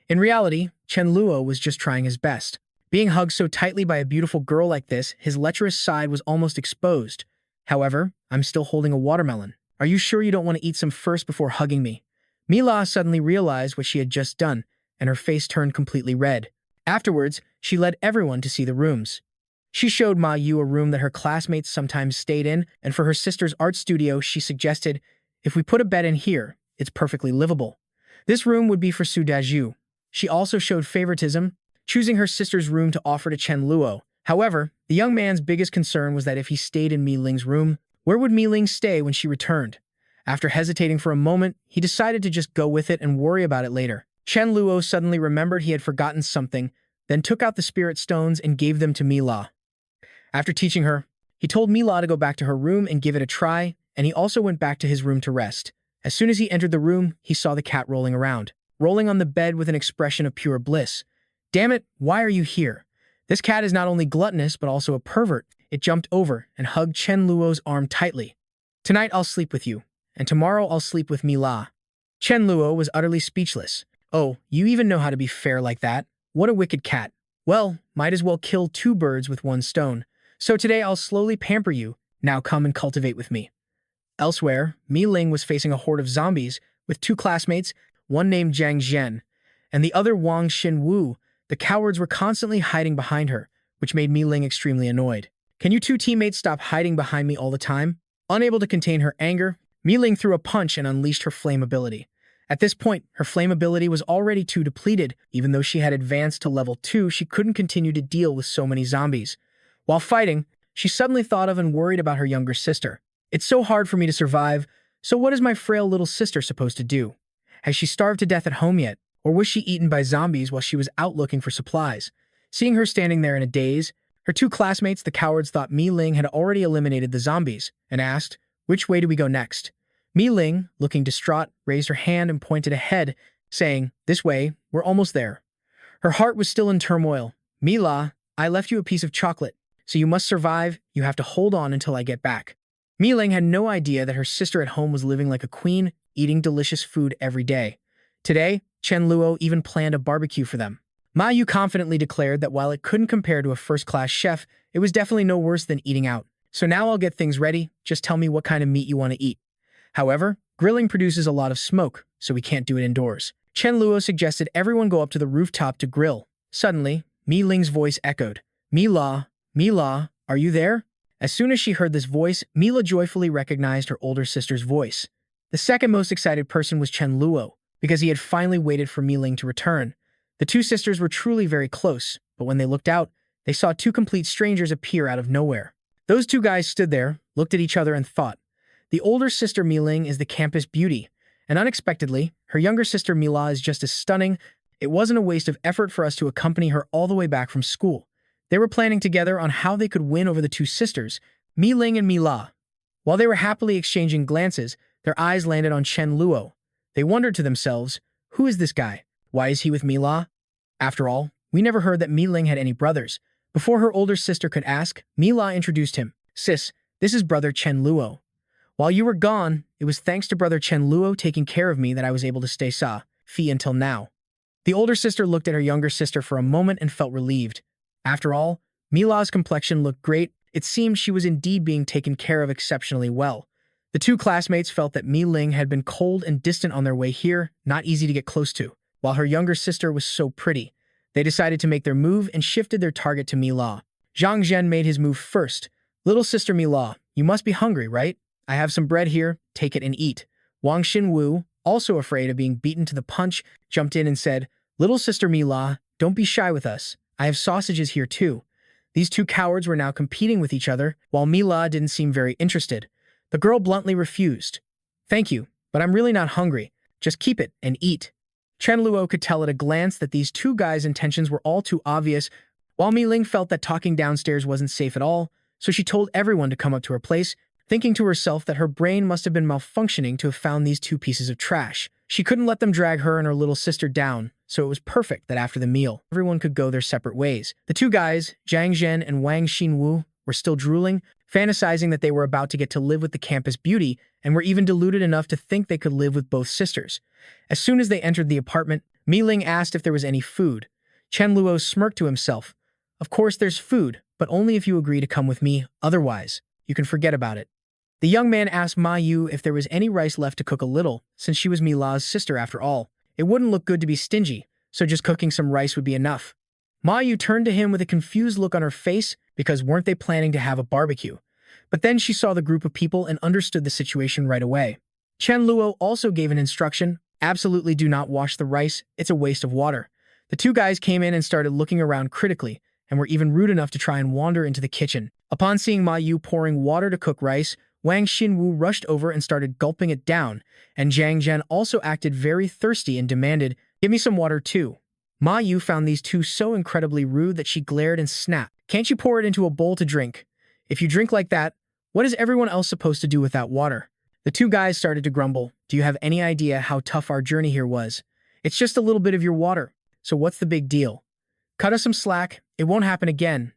In reality, Chen Luo was just trying his best. Being hugged so tightly by a beautiful girl like this, his lecherous side was almost exposed. "However, I'm still holding a watermelon. Are you sure you don't want to eat some first before hugging me?" Mila suddenly realized what she had just done, and her face turned completely red. Afterwards, she led everyone to see the rooms. She showed Ma Yu a room that her classmates sometimes stayed in, and for her sister's art studio, she suggested, "If we put a bed in here, it's perfectly livable." This room would be for Su Dau. She also showed favoritism, choosing her sister's room to offer to Chen Luo. However, the young man's biggest concern was that if he stayed in Mi Ling's room, where would Mi Ling stay when she returned? After hesitating for a moment, he decided to just go with it and worry about it later. Chen Luo suddenly remembered he had forgotten something, then took out the spirit stones and gave them to Mila. After teaching her, he told Mila to go back to her room and give it a try, and he also went back to his room to rest. As soon as he entered the room, he saw the cat rolling around, rolling on the bed with an expression of pure bliss. "Damn it, why are you here?" This cat is not only gluttonous but also a pervert. It jumped over and hugged Chen Luo's arm tightly. "Tonight I'll sleep with you, and tomorrow I'll sleep with Mila." Chen Luo was utterly speechless. "Oh, you even know how to be fair like that? What a wicked cat. Well, might as well kill two birds with one stone. So today I'll slowly pamper you. Now come and cultivate with me." Elsewhere, Mi Ling was facing a horde of zombies with two classmates, one named Jiang Zhen, and the other Wang Xinwu. The cowards were constantly hiding behind her, which made Mi Ling extremely annoyed. "Can you two teammates stop hiding behind me all the time?" Unable to contain her anger, Mi Ling threw a punch and unleashed her flame ability. At this point, her flame ability was already too depleted. Even though she had advanced to level 2, she couldn't continue to deal with so many zombies. While fighting, she suddenly thought of and worried about her younger sister. "It's so hard for me to survive, so what is my frail little sister supposed to do? Has she starved to death at home yet? Or was she eaten by zombies while she was out looking for supplies?" Seeing her standing there in a daze, her two classmates, the cowards, thought Mi Ling had already eliminated the zombies, and asked, "Which way do we go next?" Mi Ling, looking distraught, raised her hand and pointed ahead, saying, "This way, we're almost there." Her heart was still in turmoil. "Mila, I left you a piece of chocolate, so you must survive. You have to hold on until I get back." Mi Ling had no idea that her sister at home was living like a queen, eating delicious food every day. Today, Chen Luo even planned a barbecue for them. Ma Yu confidently declared that while it couldn't compare to a first-class chef, it was definitely no worse than eating out. "So now I'll get things ready. Just tell me what kind of meat you want to eat." However, grilling produces a lot of smoke, so we can't do it indoors. Chen Luo suggested everyone go up to the rooftop to grill. Suddenly, Mi Ling's voice echoed. "Mila, Mila, are you there?" As soon as she heard this voice, Mila joyfully recognized her older sister's voice. The second most excited person was Chen Luo, because he had finally waited for Mi Ling to return. The two sisters were truly very close, but when they looked out, they saw two complete strangers appear out of nowhere. Those two guys stood there, looked at each other and thought, the older sister Mi Ling is the campus beauty, and unexpectedly, her younger sister Mila is just as stunning. It wasn't a waste of effort for us to accompany her all the way back from school. They were planning together on how they could win over the two sisters, Mi Ling and Mila. While they were happily exchanging glances, their eyes landed on Chen Luo. They wondered to themselves, who is this guy? Why is he with Mila? After all, we never heard that Mi Ling had any brothers. Before her older sister could ask, Mila introduced him. "Sis, this is brother Chen Luo. While you were gone, it was thanks to brother Chen Luo taking care of me that I was able to stay fi until now." The older sister looked at her younger sister for a moment and felt relieved. After all, Mila's complexion looked great. It seemed she was indeed being taken care of exceptionally well. The two classmates felt that Mi Ling had been cold and distant on their way here, not easy to get close to, while her younger sister was so pretty. They decided to make their move and shifted their target to Mila. Zhang Zhen made his move first. "Little sister Mila, you must be hungry, right? I have some bread here, take it and eat." Wang Xinwu, also afraid of being beaten to the punch, jumped in and said, "Little sister Mila, don't be shy with us. I have sausages here too." These two cowards were now competing with each other, while Mila didn't seem very interested. The girl bluntly refused. "Thank you, but I'm really not hungry. Just keep it and eat." Chen Luo could tell at a glance that these two guys' intentions were all too obvious, while Mi Ling felt that talking downstairs wasn't safe at all, so she told everyone to come up to her place, thinking to herself that her brain must have been malfunctioning to have found these two pieces of trash. She couldn't let them drag her and her little sister down, so it was perfect that after the meal, everyone could go their separate ways. The two guys, Zhang Zhen and Wang Xinwu, were still drooling, fantasizing that they were about to get to live with the campus beauty and were even deluded enough to think they could live with both sisters. As soon as they entered the apartment, Mi Ling asked if there was any food. Chen Luo smirked to himself. Of course there's food, but only if you agree to come with me, otherwise, you can forget about it. The young man asked Ma Yu if there was any rice left to cook a little, since she was Mi La's sister after all. It wouldn't look good to be stingy, so just cooking some rice would be enough. Ma Yu turned to him with a confused look on her face because weren't they planning to have a barbecue? But then she saw the group of people and understood the situation right away. Chen Luo also gave an instruction, absolutely do not wash the rice, it's a waste of water. The two guys came in and started looking around critically, and were even rude enough to try and wander into the kitchen. Upon seeing Ma Yu pouring water to cook rice, Wang Xinwu rushed over and started gulping it down, and Zhang Zhen also acted very thirsty and demanded, "Give me some water too." Ma Yu found these two so incredibly rude that she glared and snapped, "Can't you pour it into a bowl to drink? If you drink like that, what is everyone else supposed to do with that water?" The two guys started to grumble. "Do you have any idea how tough our journey here was? It's just a little bit of your water, so what's the big deal? Cut us some slack, it won't happen again."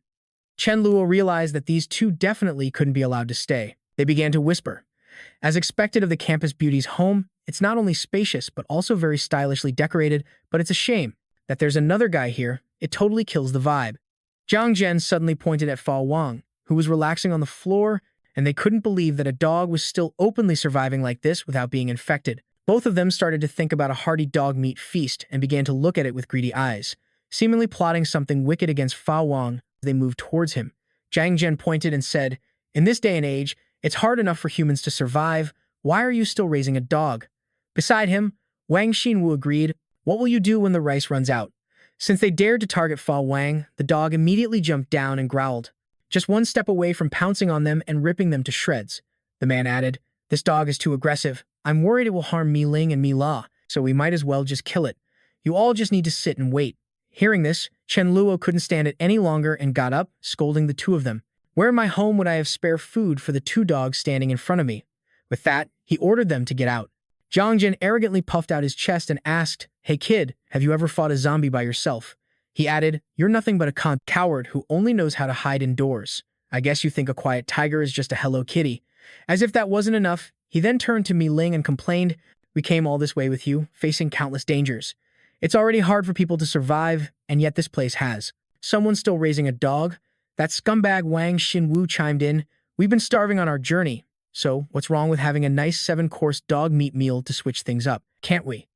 Chen Luo realized that these two definitely couldn't be allowed to stay. They began to whisper. As expected of the campus beauty's home, it's not only spacious but also very stylishly decorated, but it's a shame that there's another guy here. It totally kills the vibe. Zhang Zhen suddenly pointed at Fa Wang, who was relaxing on the floor, and they couldn't believe that a dog was still openly surviving like this without being infected. Both of them started to think about a hearty dog meat feast and began to look at it with greedy eyes, seemingly plotting something wicked against Fa Wang as they moved towards him. Zhang Zhen pointed and said, "In this day and age, it's hard enough for humans to survive. Why are you still raising a dog?" Beside him, Wang Xinwu agreed, "What will you do when the rice runs out?" Since they dared to target Fa Wang, the dog immediately jumped down and growled, just one step away from pouncing on them and ripping them to shreds. The man added, "This dog is too aggressive. I'm worried it will harm Mi Ling and Mi La, so we might as well just kill it. You all just need to sit and wait." Hearing this, Chen Luo couldn't stand it any longer and got up, scolding the two of them. "Where in my home would I have spare food for the two dogs standing in front of me?" With that, he ordered them to get out. Zhang Jin arrogantly puffed out his chest and asked, "Hey kid, have you ever fought a zombie by yourself?" He added, "You're nothing but a coward who only knows how to hide indoors. I guess you think a quiet tiger is just a Hello Kitty." As if that wasn't enough, he then turned to Mi Ling and complained, "We came all this way with you, facing countless dangers. It's already hard for people to survive, and yet this place has someone still raising a dog." That scumbag Wang Xinwu chimed in, "We've been starving on our journey, so what's wrong with having a nice 7-course dog meat meal to switch things up, can't we?"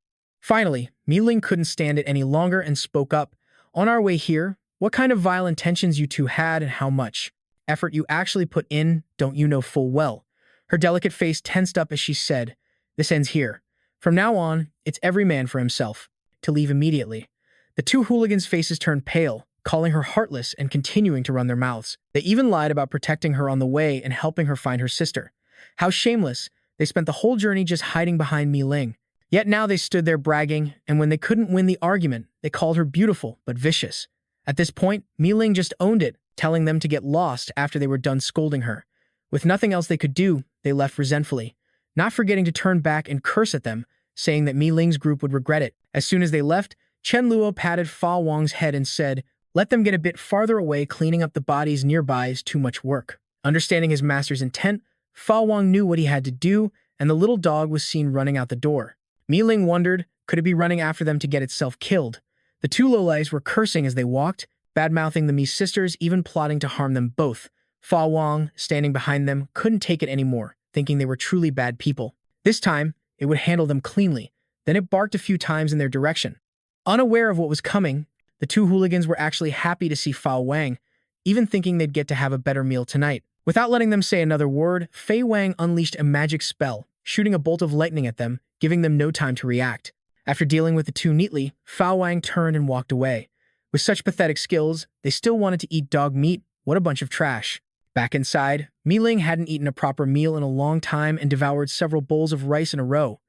Finally, Mi Ling couldn't stand it any longer and spoke up, "On our way here, what kind of vile intentions you two had and how much effort you actually put in, don't you know full well?" Her delicate face tensed up as she said, "This ends here. From now on, it's every man for himself. To leave immediately." The two hooligans' faces turned pale, calling her heartless and continuing to run their mouths. They even lied about protecting her on the way and helping her find her sister. How shameless! They spent the whole journey just hiding behind Mi Ling. Yet now they stood there bragging, and when they couldn't win the argument, they called her beautiful but vicious. At this point, Mi Ling just owned it, telling them to get lost after they were done scolding her. With nothing else they could do, they left resentfully, not forgetting to turn back and curse at them, saying that Mi Ling's group would regret it. As soon as they left, Chen Luo patted Fa Wang's head and said, "Let them get a bit farther away. Cleaning up the bodies nearby is too much work." Understanding his master's intent, Fa Wang knew what he had to do, and the little dog was seen running out the door. Mi Ling wondered, could it be running after them to get itself killed? The two lowlifes were cursing as they walked, bad-mouthing the Mi sisters, even plotting to harm them both. Fa Wang, standing behind them, couldn't take it anymore, thinking they were truly bad people. This time, it would handle them cleanly. Then it barked a few times in their direction. Unaware of what was coming, the two hooligans were actually happy to see Fa Wang, even thinking they'd get to have a better meal tonight. Without letting them say another word, Fei Wang unleashed a magic spell, shooting a bolt of lightning at them, giving them no time to react. After dealing with the two neatly, Fa Wang turned and walked away. With such pathetic skills, they still wanted to eat dog meat. What a bunch of trash. Back inside, Mi Ling hadn't eaten a proper meal in a long time and devoured several bowls of rice in a row.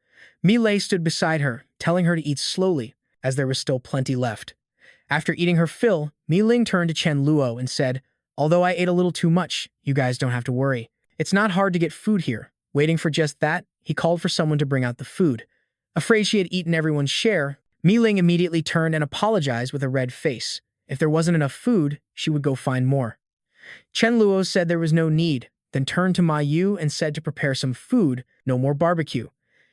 Mi Lei stood beside her, telling her to eat slowly, as there was still plenty left. After eating her fill, Mi Ling turned to Chen Luo and said, "Although I ate a little too much, you guys don't have to worry. It's not hard to get food here." Waiting for just that, he called for someone to bring out the food. Afraid she had eaten everyone's share, Mi Ling immediately turned and apologized with a red face. If there wasn't enough food, she would go find more. Chen Luo said there was no need, then turned to Ma Yu and said to prepare some food, no more barbecue.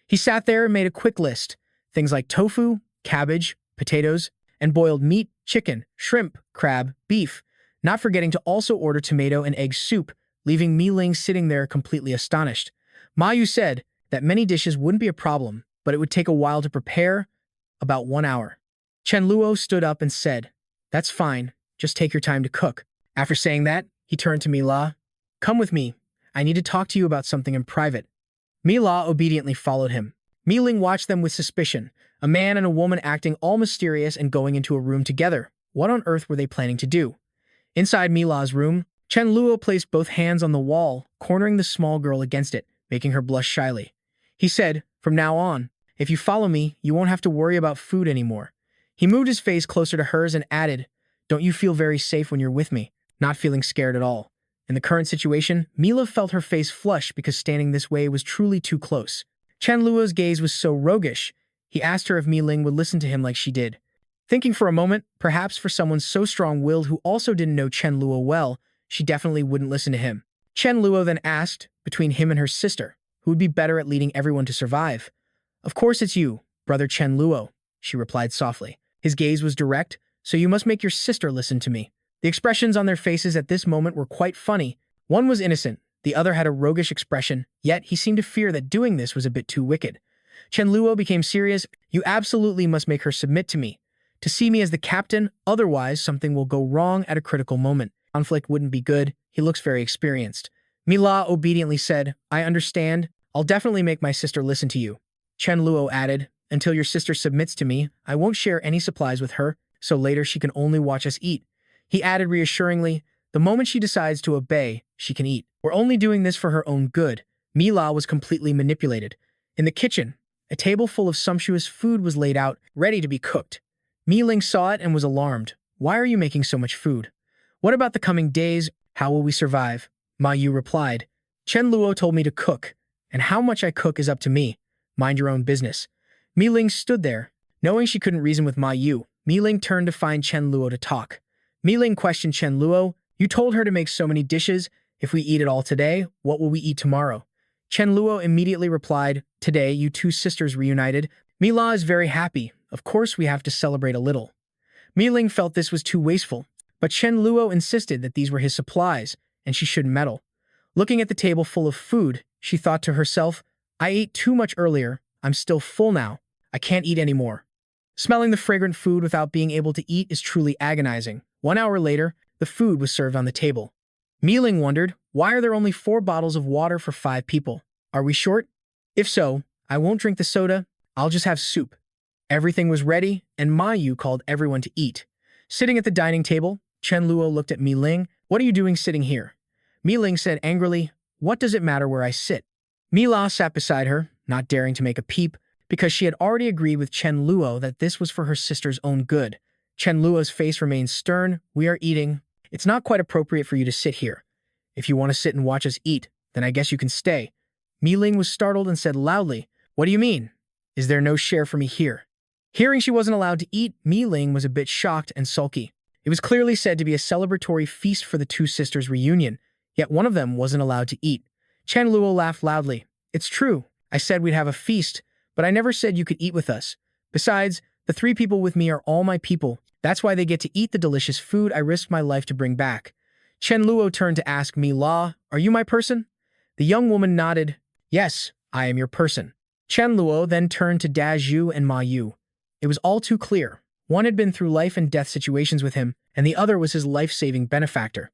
He sat there and made a quick list. Things like tofu, cabbage, potatoes, and boiled meat, chicken, shrimp, crab, beef, not forgetting to also order tomato and egg soup, leaving Mi Ling sitting there completely astonished. Ma Yu said that many dishes wouldn't be a problem, but it would take a while to prepare, about 1 hour. Chen Luo stood up and said, "That's fine, just take your time to cook." After saying that, he turned to Mi La. "Come with me, I need to talk to you about something in private." Mi La obediently followed him. Mi Ling watched them with suspicion, a man and a woman acting all mysterious and going into a room together. What on earth were they planning to do? Inside Mi La's room, Chen Luo placed both hands on the wall, cornering the small girl against it, making her blush shyly. He said, "From now on, if you follow me, you won't have to worry about food anymore." He moved his face closer to hers and added, "Don't you feel very safe when you're with me?" Not feeling scared at all. In the current situation, Mila felt her face flush because standing this way was truly too close. Chen Luo's gaze was so roguish, he asked her if Mi Ling would listen to him like she did. Thinking for a moment, perhaps for someone so strong-willed who also didn't know Chen Luo well, she definitely wouldn't listen to him. Chen Luo then asked, between him and her sister, who would be better at leading everyone to survive. "Of course it's you, brother Chen Luo," she replied softly. His gaze was direct, "So you must make your sister listen to me." The expressions on their faces at this moment were quite funny. One was innocent, the other had a roguish expression, yet he seemed to fear that doing this was a bit too wicked. Chen Luo became serious. "You absolutely must make her submit to me, to see me as the captain, otherwise something will go wrong at a critical moment. Conflict wouldn't be good, he looks very experienced." Mila obediently said, "I understand, I'll definitely make my sister listen to you." Chen Luo added, "Until your sister submits to me, I won't share any supplies with her, so later she can only watch us eat." He added reassuringly, "The moment she decides to obey, she can eat. We're only doing this for her own good." Mila was completely manipulated. In the kitchen, a table full of sumptuous food was laid out, ready to be cooked. Mi Ling saw it and was alarmed. "Why are you making so much food? What about the coming days? How will we survive?" Ma Yu replied, "Chen Luo told me to cook, and how much I cook is up to me. Mind your own business." Mi Ling stood there. Knowing she couldn't reason with Ma Yu, Mi Ling turned to find Chen Luo to talk. Mi Ling questioned Chen Luo, "You told her to make so many dishes. If we eat it all today, what will we eat tomorrow?" Chen Luo immediately replied, "Today, you two sisters reunited. Mila is very happy. Of course we have to celebrate a little." Mi Ling felt this was too wasteful, but Chen Luo insisted that these were his supplies, and she shouldn't meddle. Looking at the table full of food, she thought to herself, "I ate too much earlier. I'm still full now. I can't eat anymore." Smelling the fragrant food without being able to eat is truly agonizing. 1 hour later, the food was served on the table. Mi Ling wondered, why are there only 4 bottles of water for 5 people? Are we short? If so, I won't drink the soda. I'll just have soup. Everything was ready, and Ma Yu called everyone to eat. Sitting at the dining table, Chen Luo looked at Mi Ling. "What are you doing sitting here?" Mi Ling said angrily, "What does it matter where I sit?" Mi La sat beside her, not daring to make a peep, because she had already agreed with Chen Luo that this was for her sister's own good. Chen Luo's face remained stern. "We are eating. It's not quite appropriate for you to sit here. If you want to sit and watch us eat, then I guess you can stay." Mi Ling was startled and said loudly, "What do you mean? Is there no share for me here?" Hearing she wasn't allowed to eat, Mi Ling was a bit shocked and sulky. It was clearly said to be a celebratory feast for the two sisters' reunion, yet one of them wasn't allowed to eat. Chen Luo laughed loudly. "It's true. I said we'd have a feast, but I never said you could eat with us. Besides, the 3 people with me are all my people. That's why they get to eat the delicious food I risked my life to bring back." Chen Luo turned to ask Mi La, "Are you my person?" The young woman nodded. "Yes, I am your person." Chen Luo then turned to Da Zhu and Ma Yu. It was all too clear. One had been through life and death situations with him, and the other was his life-saving benefactor.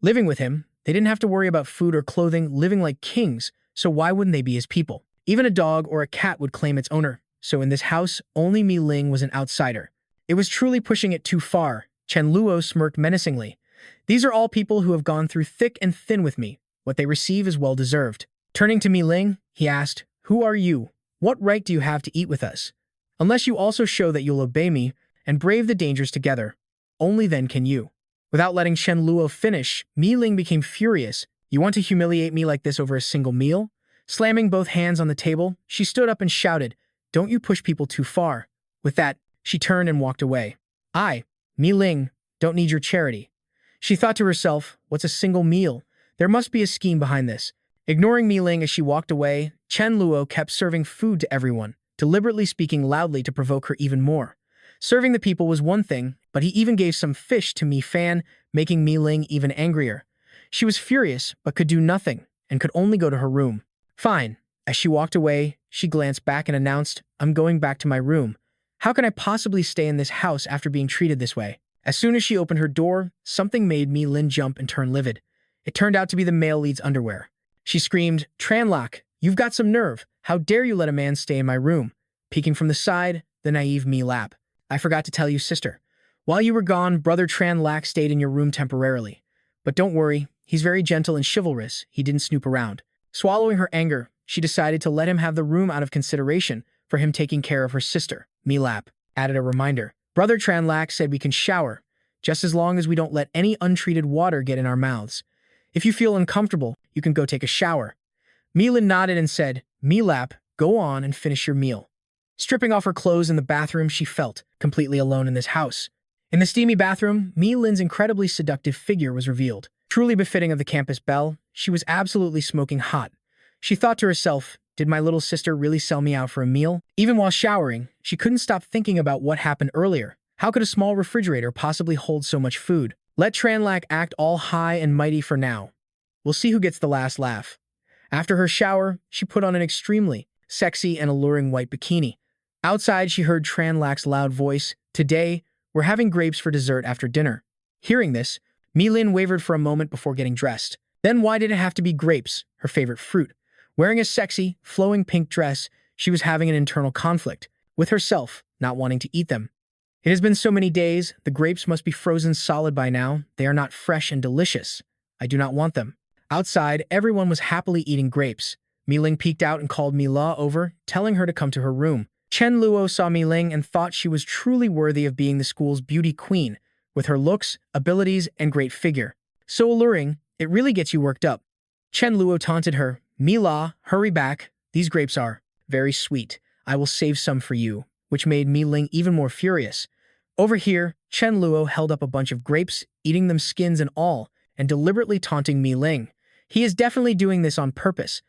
Living with him, they didn't have to worry about food or clothing, living like kings, so why wouldn't they be his people? Even a dog or a cat would claim its owner, so in this house, only Mi Ling was an outsider. It was truly pushing it too far. Chen Luo smirked menacingly. "These are all people who have gone through thick and thin with me. What they receive is well-deserved." Turning to Mi Ling, he asked, "Who are you? What right do you have to eat with us? Unless you also show that you'll obey me and brave the dangers together, only then can you." Without letting Chen Luo finish, Mi Ling became furious. "You want to humiliate me like this over a single meal?" Slamming both hands on the table, she stood up and shouted, Don't you push people too far. With that, she turned and walked away. I, Mi Ling, don't need your charity. She thought to herself, what's a single meal? There must be a scheme behind this. Ignoring Mi Ling as she walked away, Chen Luo kept serving food to everyone, deliberately speaking loudly to provoke her even more. Serving the people was one thing, but he even gave some fish to Mi Fan, making Mi Ling even angrier. She was furious, but could do nothing, and could only go to her room. Fine. As she walked away, she glanced back and announced, I'm going back to my room. How can I possibly stay in this house after being treated this way? As soon as she opened her door, something made Mi Lin jump and turn livid. It turned out to be the male lead's underwear. She screamed, Tranlok, you've got some nerve. How dare you let a man stay in my room? Peeking from the side, the naive Mi lapped. I forgot to tell you, sister. While you were gone, brother Tranlak stayed in your room temporarily. But don't worry, he's very gentle and chivalrous. He didn't snoop around. Swallowing her anger, she decided to let him have the room out of consideration for him taking care of her sister. Mi Lap added a reminder. Brother Tranlak said we can shower, just as long as we don't let any untreated water get in our mouths. If you feel uncomfortable, you can go take a shower. Mi Lin nodded and said, Mi Lap, go on and finish your meal. Stripping off her clothes in the bathroom, she felt completely alone in this house. In the steamy bathroom, Mi Lin's incredibly seductive figure was revealed. Truly befitting of the campus belle, she was absolutely smoking hot. She thought to herself, did my little sister really sell me out for a meal? Even while showering, she couldn't stop thinking about what happened earlier. How could a small refrigerator possibly hold so much food? Let Tranlak act all high and mighty for now. We'll see who gets the last laugh. After her shower, she put on an extremely sexy and alluring white bikini. Outside, she heard Tranlak's loud voice, Today, we're having grapes for dessert after dinner. Hearing this, Mi Lin wavered for a moment before getting dressed. Then why did it have to be grapes, her favorite fruit? Wearing a sexy, flowing pink dress, she was having an internal conflict with herself, not wanting to eat them. It has been so many days, the grapes must be frozen solid by now. They are not fresh and delicious. I do not want them. Outside, everyone was happily eating grapes. Mi Ling peeked out and called Mi La over, telling her to come to her room. Chen Luo saw Mi Ling and thought she was truly worthy of being the school's beauty queen, with her looks, abilities, and great figure. So alluring, it really gets you worked up. Chen Luo taunted her, Mi La, hurry back, these grapes are very sweet. I will save some for you, which made Mi Ling even more furious. Over here, Chen Luo held up a bunch of grapes, eating them skins and all, and deliberately taunting Mi Ling. He is definitely doing this on purpose.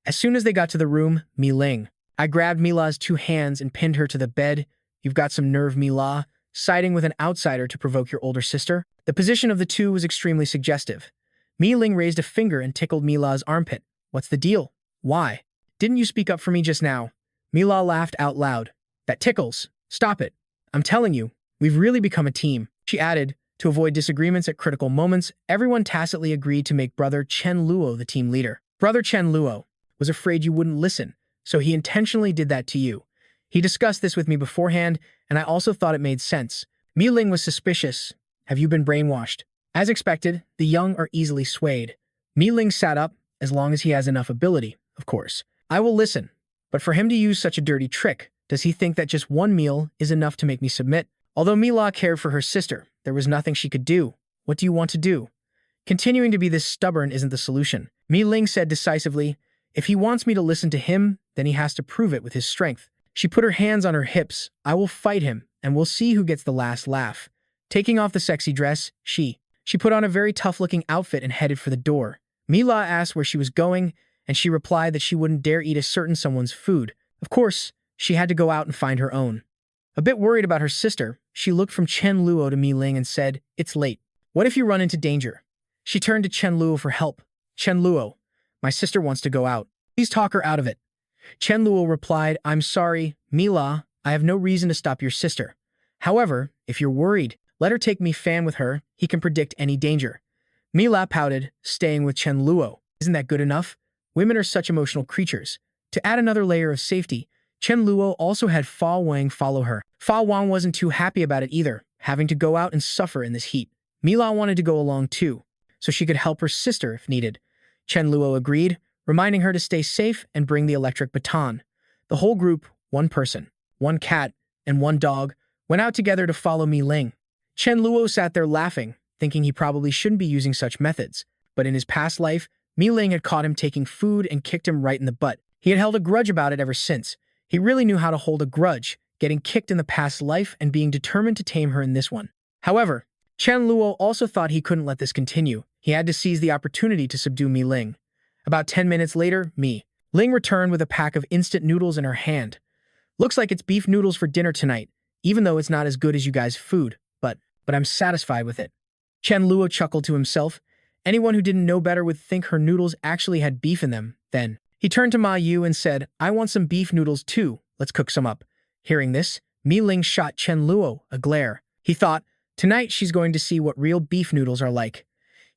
As soon as they got to the room, Mi Ling, I grabbed Mi La's 2 hands and pinned her to the bed. You've got some nerve, Mi La, siding with an outsider to provoke your older sister. The position of the two was extremely suggestive. Mi Ling raised a finger and tickled Mi La's armpit. What's the deal? Why? Didn't you speak up for me just now? Mi La laughed out loud. That tickles. Stop it. I'm telling you, we've really become a team. She added, to avoid disagreements at critical moments, everyone tacitly agreed to make brother Chen Luo the team leader. Brother Chen Luo was afraid you wouldn't listen, so he intentionally did that to you. He discussed this with me beforehand, and I also thought it made sense. Mi Ling was suspicious. Have you been brainwashed? As expected, the young are easily swayed. Mi Ling sat up, as long as he has enough ability, of course. I will listen, but for him to use such a dirty trick, does he think that just one meal is enough to make me submit? Although Mi La cared for her sister, there was nothing she could do. What do you want to do? Continuing to be this stubborn isn't the solution. Mi Ling said decisively, if he wants me to listen to him, then he has to prove it with his strength. She put her hands on her hips. I will fight him, and we'll see who gets the last laugh. Taking off the sexy dress, she put on a very tough-looking outfit and headed for the door. Mi La asked where she was going, and she replied that she wouldn't dare eat a certain someone's food. Of course, she had to go out and find her own. A bit worried about her sister, she looked from Chen Luo to Mi Ling and said, It's late. What if you run into danger? She turned to Chen Luo for help. Chen Luo, my sister wants to go out. Please talk her out of it. Chen Luo replied, I'm sorry, Mi La, I have no reason to stop your sister. However, if you're worried, let her take Mi Fan with her. He can predict any danger. Mi La pouted, staying with Chen Luo. Isn't that good enough? Women are such emotional creatures. To add another layer of safety, Chen Luo also had Fa Wang follow her. Fa Wang wasn't too happy about it either, having to go out and suffer in this heat. Mi La wanted to go along too, so she could help her sister if needed. Chen Luo agreed, reminding her to stay safe and bring the electric baton. The whole group, 1 person, 1 cat, and 1 dog, went out together to follow Mi Ling. Chen Luo sat there laughing, thinking he probably shouldn't be using such methods, but in his past life, Mi Ling had caught him taking food and kicked him right in the butt. He had held a grudge about it ever since. He really knew how to hold a grudge, getting kicked in the past life and being determined to tame her in this one. However, Chen Luo also thought he couldn't let this continue. He had to seize the opportunity to subdue Mi Ling. About 10 minutes later, Mi Ling returned with a pack of instant noodles in her hand. Looks like it's beef noodles for dinner tonight, even though it's not as good as you guys' food, but I'm satisfied with it. Chen Luo chuckled to himself. Anyone who didn't know better would think her noodles actually had beef in them. Then, he turned to Ma Yu and said, I want some beef noodles too, let's cook some up. Hearing this, Mi Ling shot Chen Luo a glare. He thought, tonight she's going to see what real beef noodles are like.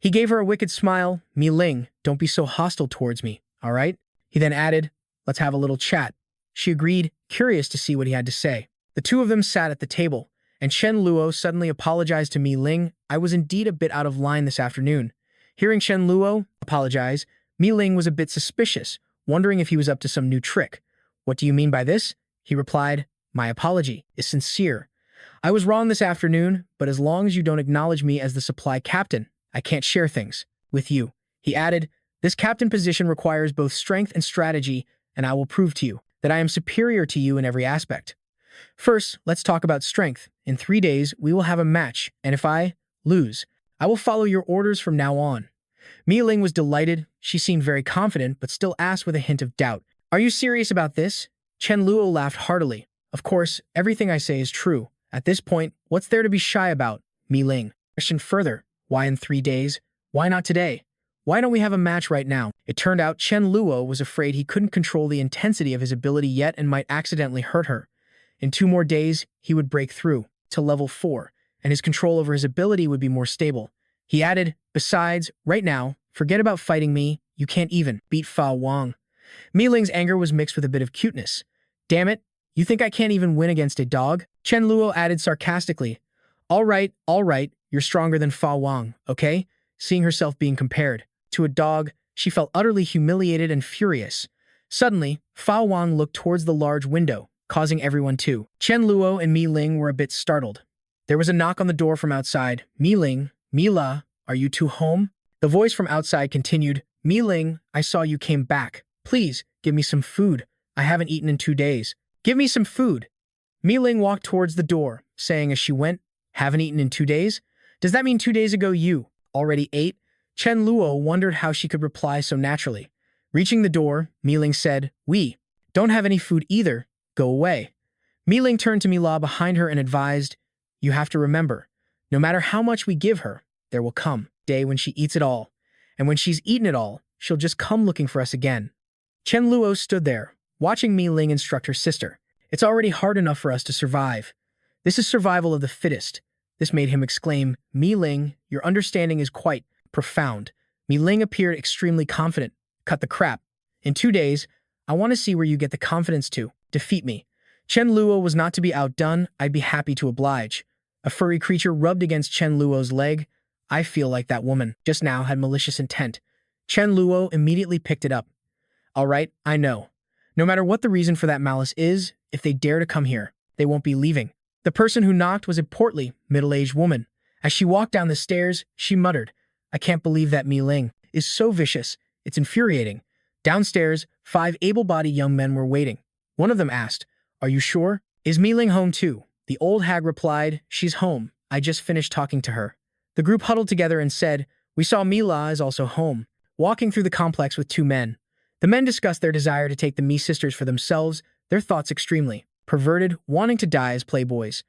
He gave her a wicked smile. Mi Ling, don't be so hostile towards me, all right? He then added, let's have a little chat. She agreed, curious to see what he had to say. The two of them sat at the table, and Chen Luo suddenly apologized to Mi Ling. I was indeed a bit out of line this afternoon. Hearing Chen Luo apologize, Mi Ling was a bit suspicious, wondering if he was up to some new trick. What do you mean by this? He replied, my apology is sincere. I was wrong this afternoon, but as long as you don't acknowledge me as the supply captain, I can't share things with you. He added, this captain position requires both strength and strategy, and I will prove to you that I am superior to you in every aspect. First, let's talk about strength. In 3 days, we will have a match, and if I lose, I will follow your orders from now on. Mi Ling was delighted. She seemed very confident, but still asked with a hint of doubt, are you serious about this? Chen Luo laughed heartily. Of course, everything I say is true. At this point, what's there to be shy about? Mi Ling questioned further. Why in 3 days? Why not today? Why don't we have a match right now? It turned out Chen Luo was afraid he couldn't control the intensity of his ability yet and might accidentally hurt her. In 2 more days, he would break through to level 4, and his control over his ability would be more stable. He added, besides, right now, forget about fighting me, you can't even beat Fa Wang. Mi Ling's anger was mixed with a bit of cuteness. Damn it, you think I can't even win against a dog? Chen Luo added sarcastically. All right, you're stronger than Fa Wang, okay? Seeing herself being compared to a dog, she felt utterly humiliated and furious. Suddenly, Fa Wang looked towards the large window, causing everyone to. Chen Luo and Mi Ling were a bit startled. There was a knock on the door from outside. Mi Ling, Mila, are you two home? The voice from outside continued, Mi Ling, I saw you came back. Please, give me some food. I haven't eaten in 2 days. Give me some food. Mi Ling walked towards the door, saying as she went, haven't eaten in 2 days? Does that mean 2 days ago you already ate? Chen Luo wondered how she could reply so naturally. Reaching the door, Mi Ling said, we don't have any food either. Go away. Mi Ling turned to Mila behind her and advised, you have to remember, no matter how much we give her, there will come a day when she eats it all. And when she's eaten it all, she'll just come looking for us again. Chen Luo stood there, watching Mi Ling instruct her sister. It's already hard enough for us to survive. This is survival of the fittest. This made him exclaim, Mi Ling, your understanding is quite profound. Mi Ling appeared extremely confident. Cut the crap. In 2 days, I want to see where you get the confidence to defeat me. Chen Luo was not to be outdone. I'd be happy to oblige. A furry creature rubbed against Chen Luo's leg. I feel like that woman just now had malicious intent. Chen Luo immediately picked it up. All right, I know. No matter what the reason for that malice is, if they dare to come here, they won't be leaving. The person who knocked was a portly, middle-aged woman. As she walked down the stairs, she muttered, I can't believe that Mi Ling is so vicious. It's infuriating. Downstairs, 5 able-bodied young men were waiting. One of them asked, are you sure? Is Mi Ling home too? The old hag replied, she's home. I just finished talking to her. The group huddled together and said, we saw Mila is also home, walking through the complex with 2 men. The men discussed their desire to take the Mi sisters for themselves, their thoughts extremely perverted, wanting to die as playboys.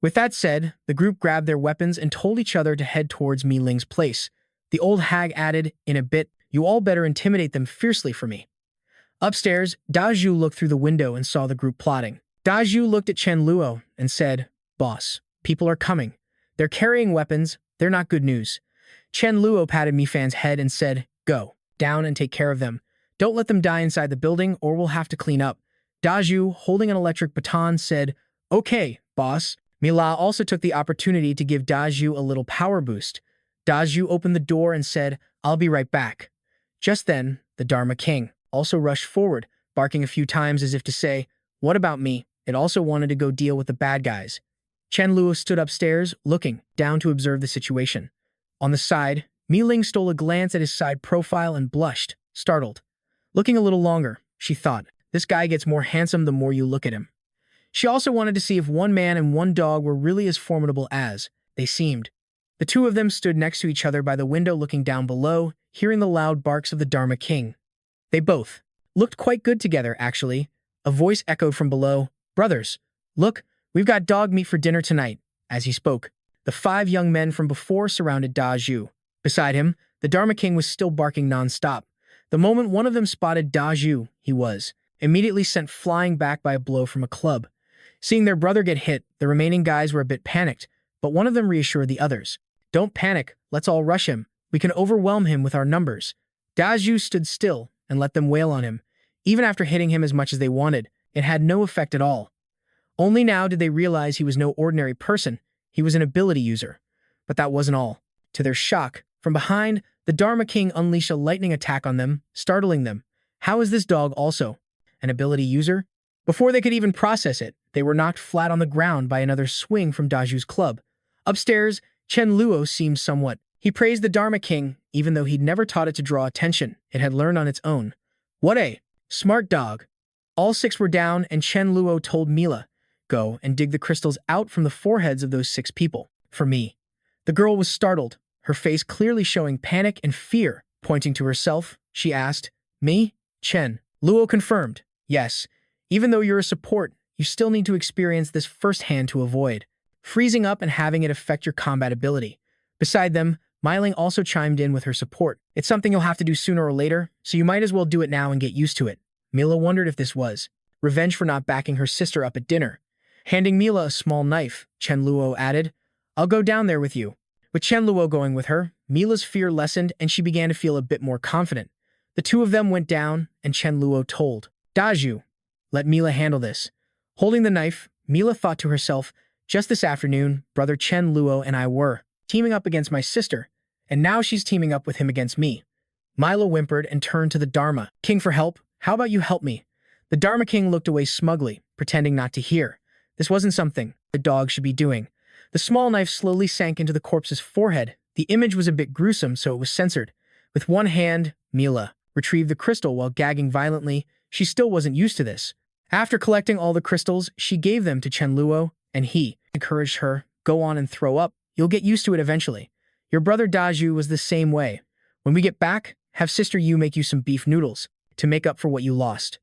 With that said, the group grabbed their weapons and told each other to head towards Mi Ling's place. The old hag added, in a bit, you all better intimidate them fiercely for me. Upstairs, Da Zhu looked through the window and saw the group plotting. Da Zhu looked at Chen Luo and said, boss, people are coming. They're carrying weapons. They're not good news. Chen Luo patted Mi Fan's head and said, go down and take care of them. Don't let them die inside the building or we'll have to clean up. Da Zhu, holding an electric baton, said, okay, boss. Mila also took the opportunity to give Da Zhu a little power boost. Da Zhu opened the door and said, I'll be right back. Just then, the Dharma King also rushed forward, barking a few times as if to say, what about me? It also wanted to go deal with the bad guys. Chen Luo stood upstairs, looking down to observe the situation. On the side, Mi Ling stole a glance at his side profile and blushed, startled. Looking a little longer, she thought, This guy gets more handsome the more you look at him. She also wanted to see if one man and one dog were really as formidable as they seemed. The two of them stood next to each other by the window looking down below, hearing the loud barks of the Dharma King. They both looked quite good together, actually. A voice echoed from below, "Brothers, look, we've got dog meat for dinner tonight." As he spoke, the 5 young men from before surrounded Da Zhu. Beside him, the Dharma King was still barking non-stop. The moment one of them spotted Da Zhu, he was immediately sent flying back by a blow from a club. Seeing their brother get hit, the remaining guys were a bit panicked, but one of them reassured the others. "Don't panic, let's all rush him. We can overwhelm him with our numbers." Da Zhu stood still and let them wail on him. Even after hitting him as much as they wanted, it had no effect at all. Only now did they realize he was no ordinary person, he was an ability user. But that wasn't all. To their shock, from behind, the Dharma King unleashed a lightning attack on them, startling them. How is this dog also an ability user? Before they could even process it, they were knocked flat on the ground by another swing from Da Zhu's club. Upstairs, Chen Luo seemed somewhat. He praised the Dharma King, even though he'd never taught it to draw attention. It had learned on its own. What a smart dog. All 6 were down, and Chen Luo told Mila, "Go and dig the crystals out from the foreheads of those 6 people. For me." The girl was startled, her face clearly showing panic and fear. Pointing to herself, she asked, "Me?" Chen Luo confirmed, "Yes. Even though you're a support, you still need to experience this firsthand to avoid freezing up and having it affect your combat ability." Beside them, Myling also chimed in with her support. "It's something you'll have to do sooner or later, so you might as well do it now and get used to it." Mila wondered if this was revenge for not backing her sister up at dinner. Handing Mila a small knife, Chen Luo added, "I'll go down there with you." With Chen Luo going with her, Mila's fear lessened and she began to feel a bit more confident. The two of them went down, and Chen Luo told Da Zhu, "Let Mila handle this." Holding the knife, Mila thought to herself, "Just this afternoon, brother Chen Luo and I were teaming up against my sister, and now she's teaming up with him against me." Mila whimpered and turned to the Dharma King for help. "How about you help me?" The Dharma King looked away smugly, pretending not to hear. This wasn't something the dog should be doing. The small knife slowly sank into the corpse's forehead. The image was a bit gruesome, so it was censored. With one hand, Mila retrieved the crystal while gagging violently. She still wasn't used to this. After collecting all the crystals, she gave them to Chen Luo, and he encouraged her, "Go on and throw up. You'll get used to it eventually. Your brother Da Zhu was the same way. When we get back, have Sister Yu make you some beef noodles to make up for what you lost."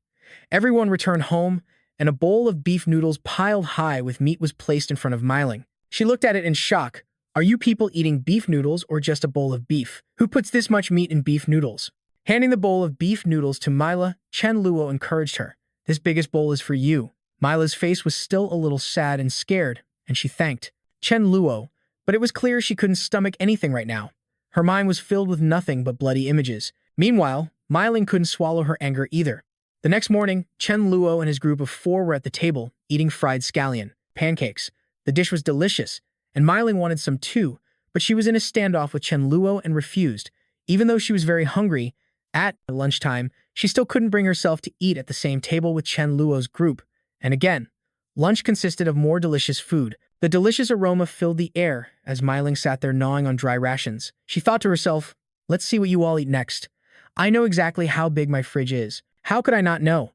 Everyone returned home, and a bowl of beef noodles piled high with meat was placed in front of Myling. She looked at it in shock. "Are you people eating beef noodles or just a bowl of beef? Who puts this much meat in beef noodles?" Handing the bowl of beef noodles to Mila, Chen Luo encouraged her. "This biggest bowl is for you." Mila's face was still a little sad and scared, and she thanked Chen Luo, but it was clear she couldn't stomach anything right now. Her mind was filled with nothing but bloody images. Meanwhile, Myling couldn't swallow her anger either. The next morning, Chen Luo and his group of 4 were at the table, eating fried scallion pancakes. The dish was delicious, and Myling wanted some too, but she was in a standoff with Chen Luo and refused. Even though she was very hungry, at lunchtime, she still couldn't bring herself to eat at the same table with Chen Luo's group. And again, lunch consisted of more delicious food. The delicious aroma filled the air as Myling sat there gnawing on dry rations. She thought to herself, "Let's see what you all eat next. I know exactly how big my fridge is. How could I not know?"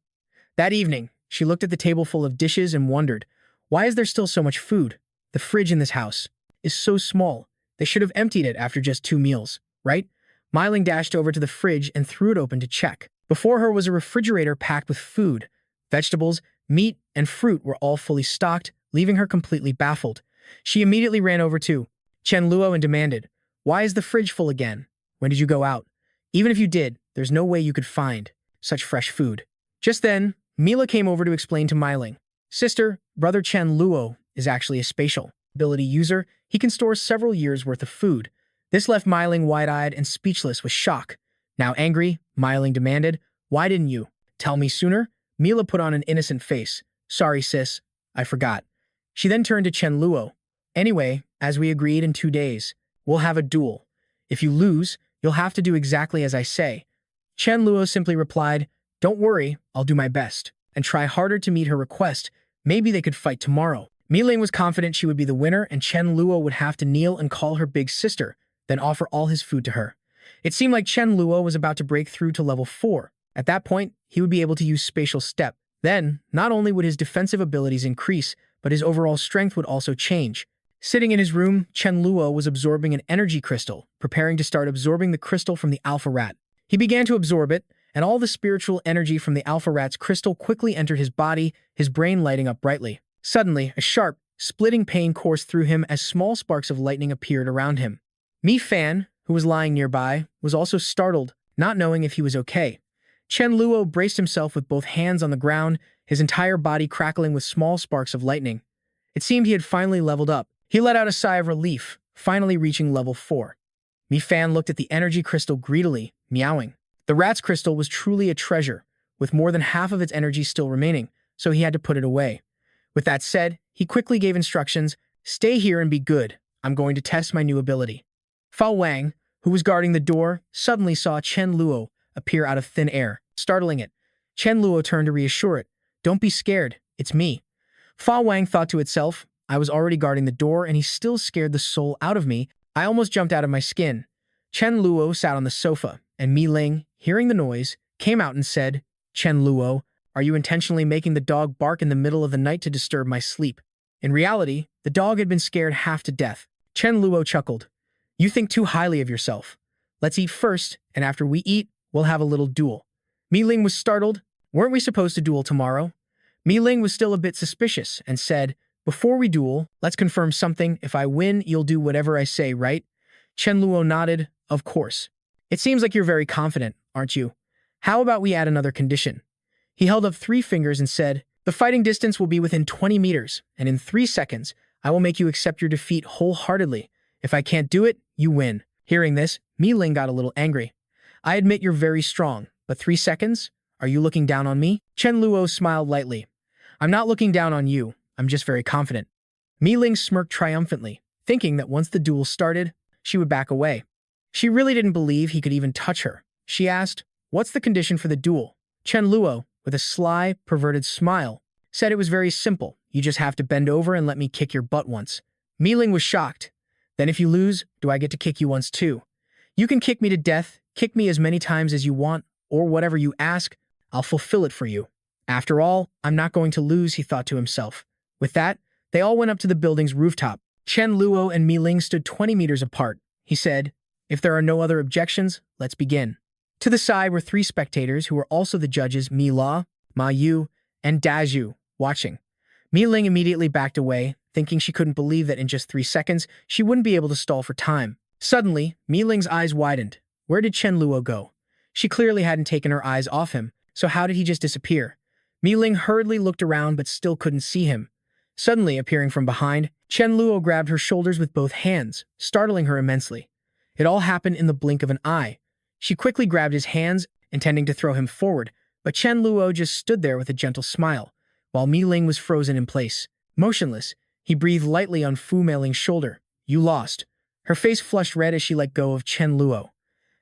That evening, she looked at the table full of dishes and wondered, why is there still so much food? The fridge in this house is so small. They should have emptied it after just 2 meals, right? Myling dashed over to the fridge and threw it open to check. Before her was a refrigerator packed with food. Vegetables, meat, and fruit were all fully stocked, leaving her completely baffled. She immediately ran over to Chen Luo and demanded, "Why is the fridge full again? When did you go out? Even if you did, there's no way you could find such fresh food." Just then, Mila came over to explain to Myling, "Sister, brother Chen Luo is actually a spatial ability user. He can store several years' worth of food." This left Myling wide-eyed and speechless with shock. Now angry, Myling demanded, "Why didn't you tell me sooner?" Mila put on an innocent face. "Sorry, sis. I forgot." She then turned to Chen Luo. "Anyway, as we agreed in 2 days, we'll have a duel. If you lose, you'll have to do exactly as I say." Chen Luo simply replied, "Don't worry, I'll do my best," and try harder to meet her request. Maybe they could fight tomorrow. Myling was confident she would be the winner, and Chen Luo would have to kneel and call her big sister, then offer all his food to her. It seemed like Chen Luo was about to break through to level 4. At that point, he would be able to use Spatial Step. Then, not only would his defensive abilities increase, but his overall strength would also change. Sitting in his room, Chen Luo was absorbing an energy crystal, preparing to start absorbing the crystal from the alpha rat. He began to absorb it, and all the spiritual energy from the alpha rat's crystal quickly entered his body, his brain lighting up brightly. Suddenly, a sharp, splitting pain coursed through him as small sparks of lightning appeared around him. Mi Fan, who was lying nearby, was also startled, not knowing if he was okay. Chen Luo braced himself with both hands on the ground, his entire body crackling with small sparks of lightning. It seemed he had finally leveled up. He let out a sigh of relief, finally reaching level 4. Mi Fan looked at the energy crystal greedily, meowing. The rat's crystal was truly a treasure, with more than half of its energy still remaining, so he had to put it away. With that said, he quickly gave instructions, "Stay here and be good. I'm going to test my new ability." Fa Wang, who was guarding the door, suddenly saw Chen Luo appear out of thin air, startling it. Chen Luo turned to reassure it. "Don't be scared, it's me." Fa Wang thought to itself, "I was already guarding the door and he still scared the soul out of me. I almost jumped out of my skin." Chen Luo sat on the sofa, and Mi Ling, hearing the noise, came out and said, "Chen Luo, are you intentionally making the dog bark in the middle of the night to disturb my sleep?" In reality, the dog had been scared half to death. Chen Luo chuckled. "You think too highly of yourself. Let's eat first, and after we eat, we'll have a little duel." Mi Ling was startled. "Weren't we supposed to duel tomorrow?" Mi Ling was still a bit suspicious and said, "Before we duel, let's confirm something. If I win, you'll do whatever I say, right?" Chen Luo nodded. "Of course. It seems like you're very confident, aren't you? How about we add another condition?" He held up 3 fingers and said, "The fighting distance will be within 20 meters, and in 3 seconds, I will make you accept your defeat wholeheartedly. If I can't do it, you win." Hearing this, Mi Ling got a little angry. "I admit you're very strong, but 3 seconds? Are you looking down on me?" Chen Luo smiled lightly. "I'm not looking down on you. I'm just very confident." Mi Ling smirked triumphantly, thinking that once the duel started, she would back away. She really didn't believe he could even touch her. She asked, "What's the condition for the duel?" Chen Luo, with a sly, perverted smile, said it was very simple. "You just have to bend over and let me kick your butt once." Mi Ling was shocked. "Then if you lose, do I get to kick you once too?" "You can kick me to death, kick me as many times as you want, or whatever you ask, I'll fulfill it for you. After all, I'm not going to lose," he thought to himself. With that, they all went up to the building's rooftop. Chen Luo and Mi Ling stood 20 meters apart. He said, "If there are no other objections, let's begin." To the side were 3 spectators who were also the judges, Mi La, Ma Yu, and Da Zhu, watching. Mi Ling immediately backed away, thinking she couldn't believe that in just 3 seconds, she wouldn't be able to stall for time. Suddenly, Mi Ling's eyes widened. Where did Chen Luo go? She clearly hadn't taken her eyes off him, so how did he just disappear? Mi Ling hurriedly looked around but still couldn't see him. Suddenly, appearing from behind, Chen Luo grabbed her shoulders with both hands, startling her immensely. It all happened in the blink of an eye. She quickly grabbed his hands, intending to throw him forward, but Chen Luo just stood there with a gentle smile, while Mi Ling was frozen in place. Motionless, he breathed lightly on Fu Meiling's shoulder. "You lost." Her face flushed red as she let go of Chen Luo.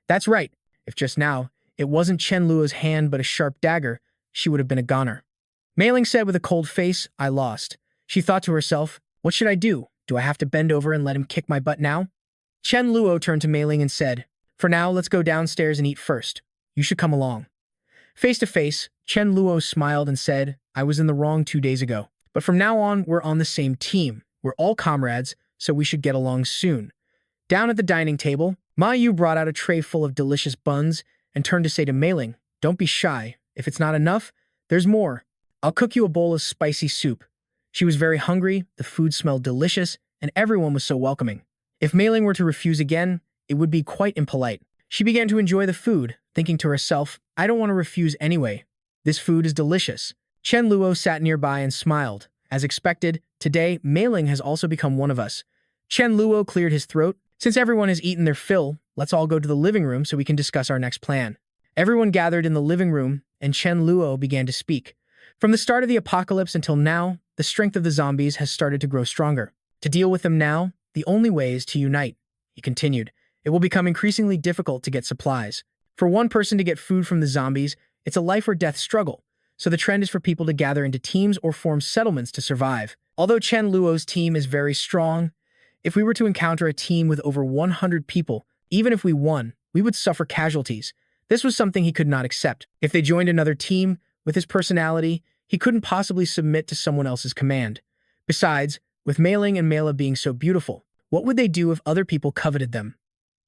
That's right. If just now, it wasn't Chen Luo's hand but a sharp dagger, she would have been a goner. Meiling said with a cold face, "I lost." She thought to herself, "What should I do? Do I have to bend over and let him kick my butt now?" Chen Luo turned to Meiling and said, "For now, let's go downstairs and eat first. You should come along." Face to face, Chen Luo smiled and said, "I was in the wrong 2 days ago. But from now on, we're on the same team. We're all comrades, so we should get along soon." Down at the dining table, Ma Yu brought out a tray full of delicious buns and turned to say to Meiling, "Don't be shy. If it's not enough, there's more. I'll cook you a bowl of spicy soup." She was very hungry, the food smelled delicious, and everyone was so welcoming. If Meiling were to refuse again, it would be quite impolite. She began to enjoy the food, thinking to herself, "I don't want to refuse anyway. This food is delicious." Chen Luo sat nearby and smiled. As expected, today, Meiling has also become one of us. Chen Luo cleared his throat. "Since everyone has eaten their fill, let's all go to the living room so we can discuss our next plan." Everyone gathered in the living room, and Chen Luo began to speak. "From the start of the apocalypse until now, the strength of the zombies has started to grow stronger. To deal with them now, the only way is to unite," he continued. "It will become increasingly difficult to get supplies. For one person to get food from the zombies, it's a life or death struggle, so the trend is for people to gather into teams or form settlements to survive. Although Chen Luo's team is very strong, if we were to encounter a team with over 100 people, even if we won, we would suffer casualties. This was something he could not accept. If they joined another team, with his personality, he couldn't possibly submit to someone else's command. Besides, with Mei Ling and Mela being so beautiful, what would they do if other people coveted them?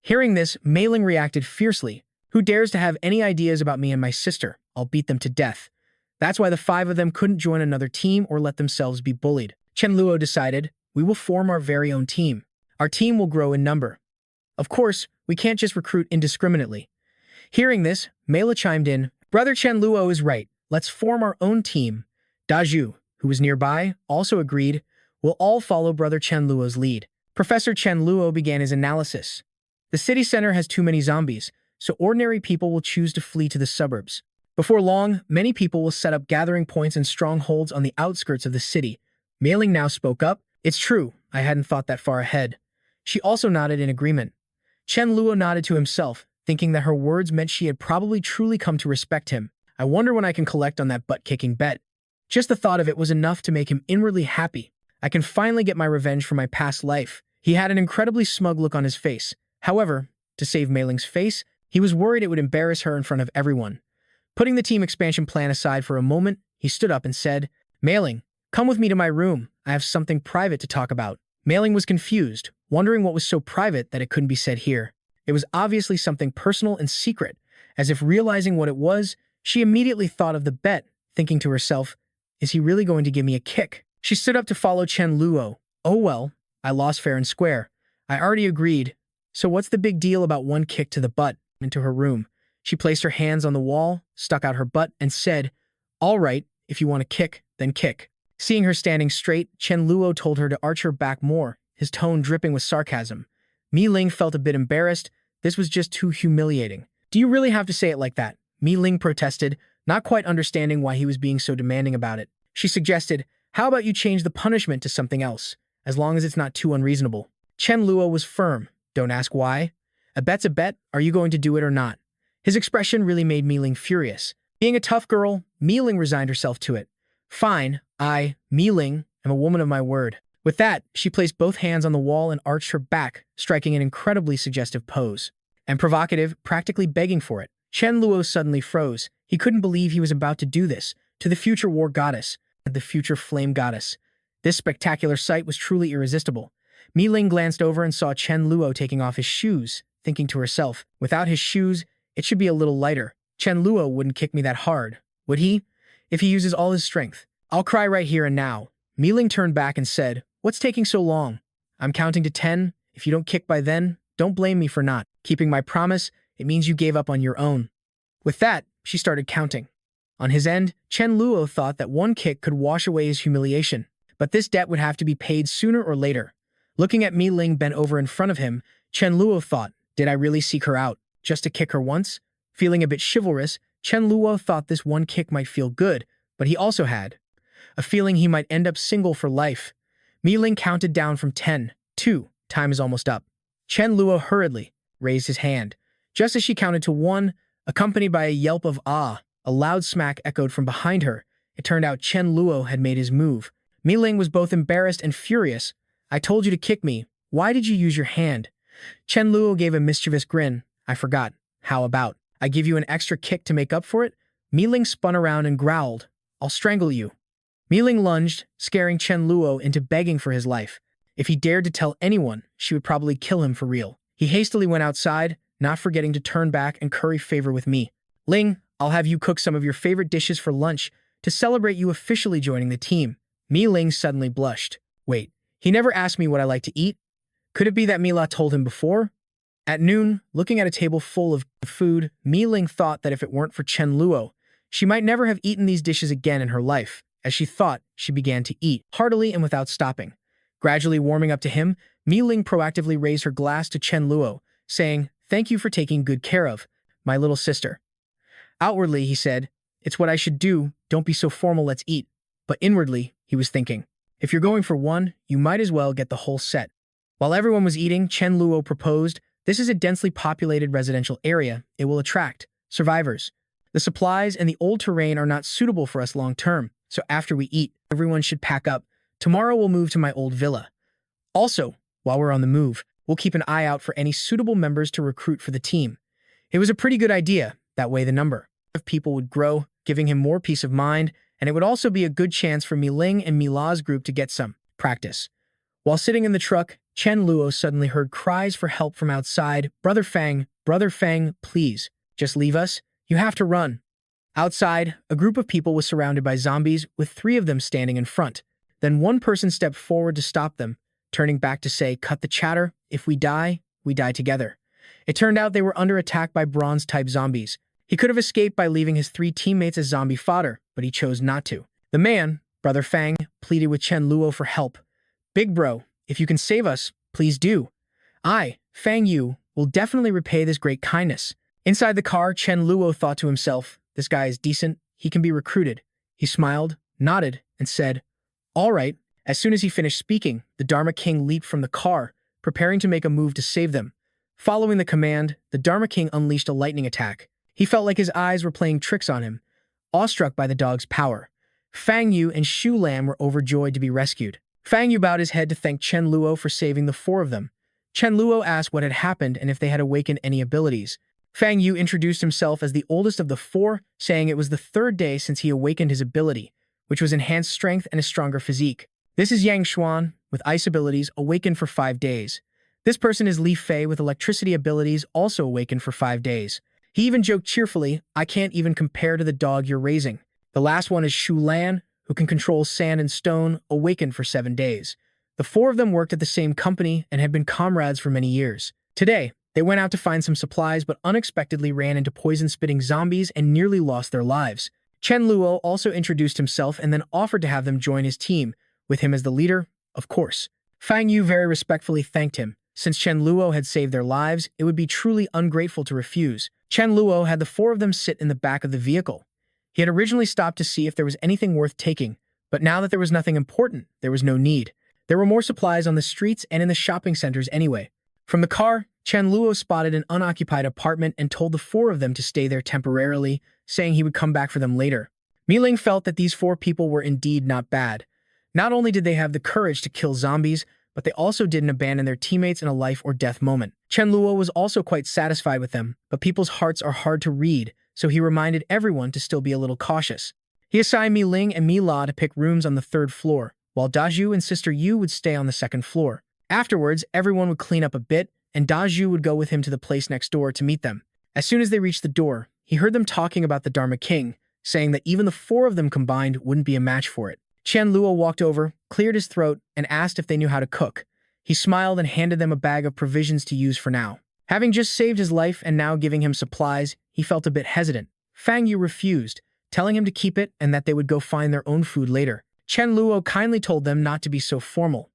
Hearing this, Mei Ling reacted fiercely. Who dares to have any ideas about me and my sister? I'll beat them to death. That's why the 5 of them couldn't join another team or let themselves be bullied. Chen Luo decided, we will form our very own team. Our team will grow in number. Of course, we can't just recruit indiscriminately. Hearing this, Mela chimed in, Brother Chen Luo is right. Let's form our own team. Daju, who was nearby, also agreed. We'll all follow Brother Chen Luo's lead. Professor Chen Luo began his analysis. The city center has too many zombies, so ordinary people will choose to flee to the suburbs. Before long, many people will set up gathering points and strongholds on the outskirts of the city. Mei Ling now spoke up. It's true, I hadn't thought that far ahead. She also nodded in agreement. Chen Luo nodded to himself, thinking that her words meant she had probably truly come to respect him. I wonder when I can collect on that butt-kicking bet. Just the thought of it was enough to make him inwardly happy. I can finally get my revenge for my past life. He had an incredibly smug look on his face. However, to save Mei Ling's face, he was worried it would embarrass her in front of everyone. Putting the team expansion plan aside for a moment, he stood up and said, Mei Ling, come with me to my room. I have something private to talk about. Mei Ling was confused, wondering what was so private that it couldn't be said here. It was obviously something personal and secret. As if realizing what it was, she immediately thought of the bet, thinking to herself, is he really going to give me a kick? She stood up to follow Chen Luo. Oh well, I lost fair and square. I already agreed. So what's the big deal about one kick to the butt? Into her room. She placed her hands on the wall, stuck out her butt, and said, all right, if you want to kick, then kick. Seeing her standing straight, Chen Luo told her to arch her back more, his tone dripping with sarcasm. Mei Ling felt a bit embarrassed. This was just too humiliating. Do you really have to say it like that? Mei Ling protested, not quite understanding why he was being so demanding about it. She suggested, how about you change the punishment to something else, as long as it's not too unreasonable. Chen Luo was firm. Don't ask why. A bet's a bet. Are you going to do it or not? His expression really made Mei Ling furious. Being a tough girl, Mei Ling resigned herself to it. Fine, I, Mei Ling, am a woman of my word. With that, she placed both hands on the wall and arched her back, striking an incredibly suggestive pose. And provocative, practically begging for it. Chen Luo suddenly froze. He couldn't believe he was about to do this, to the future war goddess, the future flame goddess. This spectacular sight was truly irresistible. Mei Ling glanced over and saw Chen Luo taking off his shoes, thinking to herself, without his shoes, it should be a little lighter. Chen Luo wouldn't kick me that hard, would he? If he uses all his strength. I'll cry right here and now. Mei Ling turned back and said, what's taking so long? I'm counting to 10. If you don't kick by then, don't blame me for not keeping my promise. It means you gave up on your own. With that, she started counting. On his end, Chen Luo thought that one kick could wash away his humiliation, but this debt would have to be paid sooner or later. Looking at Mei Ling bent over in front of him, Chen Luo thought, did I really seek her out, just to kick her once? Feeling a bit chivalrous, Chen Luo thought this one kick might feel good, but he also had a feeling he might end up single for life. Mei Ling counted down from 10. 2. Time is almost up. Chen Luo hurriedly raised his hand. Just as she counted to 1, accompanied by a yelp of ah, a loud smack echoed from behind her. It turned out Chen Luo had made his move. Mei Ling was both embarrassed and furious. I told you to kick me. Why did you use your hand? Chen Luo gave a mischievous grin. I forgot. How about I give you an extra kick to make up for it? Mei Ling spun around and growled. I'll strangle you. Mei Ling lunged, scaring Chen Luo into begging for his life. If he dared to tell anyone, she would probably kill him for real. He hastily went outside, not forgetting to turn back and curry favor with me. Ling, I'll have you cook some of your favorite dishes for lunch to celebrate you officially joining the team. Mei Ling suddenly blushed. Wait, he never asked me what I like to eat? Could it be that Mila told him before? At noon, looking at a table full of food, Mei Ling thought that if it weren't for Chen Luo, she might never have eaten these dishes again in her life. As she thought, she began to eat, heartily and without stopping. Gradually warming up to him, Mei Ling proactively raised her glass to Chen Luo, saying, thank you for taking good care of my little sister. Outwardly, he said, it's what I should do, don't be so formal, let's eat. But inwardly, he was thinking, if you're going for one, you might as well get the whole set. While everyone was eating, Chen Luo proposed, this is a densely populated residential area. It will attract survivors. The supplies and the old terrain are not suitable for us long term, so after we eat, everyone should pack up. Tomorrow we'll move to my old villa. Also, while we're on the move, we'll keep an eye out for any suitable members to recruit for the team. It was a pretty good idea. That way the number of people would grow, giving him more peace of mind, and it would also be a good chance for Mi Ling and Mi La's group to get some practice. While sitting in the truck, Chen Luo suddenly heard cries for help from outside. Brother Fang, please, just leave us. You have to run." Outside, a group of people was surrounded by zombies, with 3 of them standing in front. Then one person stepped forward to stop them, turning back to say, "Cut the chatter. If we die together." It turned out they were under attack by bronze-type zombies. He could have escaped by leaving his 3 teammates as zombie fodder, but he chose not to. The man, Brother Fang, pleaded with Chen Luo for help. "Big bro, if you can save us, please do. I, Fang Yu, will definitely repay this great kindness." Inside the car, Chen Luo thought to himself, "This guy is decent. He can be recruited." He smiled, nodded, and said, "All right." As soon as he finished speaking, the Dharma King leaped from the car, preparing to make a move to save them. Following the command, the Dharma King unleashed a lightning attack. He felt like his eyes were playing tricks on him, awestruck by the dog's power. Fang Yu and Shu Lam were overjoyed to be rescued. Fang Yu bowed his head to thank Chen Luo for saving the 4 of them. Chen Luo asked what had happened and if they had awakened any abilities. Fang Yu introduced himself as the oldest of the 4, saying it was the 3rd day since he awakened his ability, which was enhanced strength and a stronger physique. This is Yang Xuan, with ice abilities, awakened for 5 days. This person is Li Fei with electricity abilities, also awakened for 5 days. He even joked cheerfully, "I can't even compare to the dog you're raising." The last one is Shu Lan, who can control sand and stone, awakened for 7 days. The 4 of them worked at the same company and had been comrades for many years. Today, they went out to find some supplies but unexpectedly ran into poison-spitting zombies and nearly lost their lives. Chen Luo also introduced himself and then offered to have them join his team, with him as the leader, of course. Fang Yu very respectfully thanked him. Since Chen Luo had saved their lives, it would be truly ungrateful to refuse. Chen Luo had the 4 of them sit in the back of the vehicle. He had originally stopped to see if there was anything worth taking, but now that there was nothing important, there was no need. There were more supplies on the streets and in the shopping centers anyway. From the car, Chen Luo spotted an unoccupied apartment and told the 4 of them to stay there temporarily, saying he would come back for them later. Mi Ling felt that these 4 people were indeed not bad. Not only did they have the courage to kill zombies, but they also didn't abandon their teammates in a life-or-death moment. Chen Luo was also quite satisfied with them, but people's hearts are hard to read, so he reminded everyone to still be a little cautious. He assigned Mi Ling and Mi La to pick rooms on the 3rd floor, while Dazhu and Sister Yu would stay on the 2nd floor. Afterwards, everyone would clean up a bit, and Dazhu would go with him to the place next door to meet them. As soon as they reached the door, he heard them talking about the Dharma King, saying that even the 4 of them combined wouldn't be a match for it. Chen Luo walked over, cleared his throat, and asked if they knew how to cook. He smiled and handed them a bag of provisions to use for now. Having just saved his life and now giving him supplies, he felt a bit hesitant. Fang Yu refused, telling him to keep it and that they would go find their own food later. Chen Luo kindly told them not to be so formal.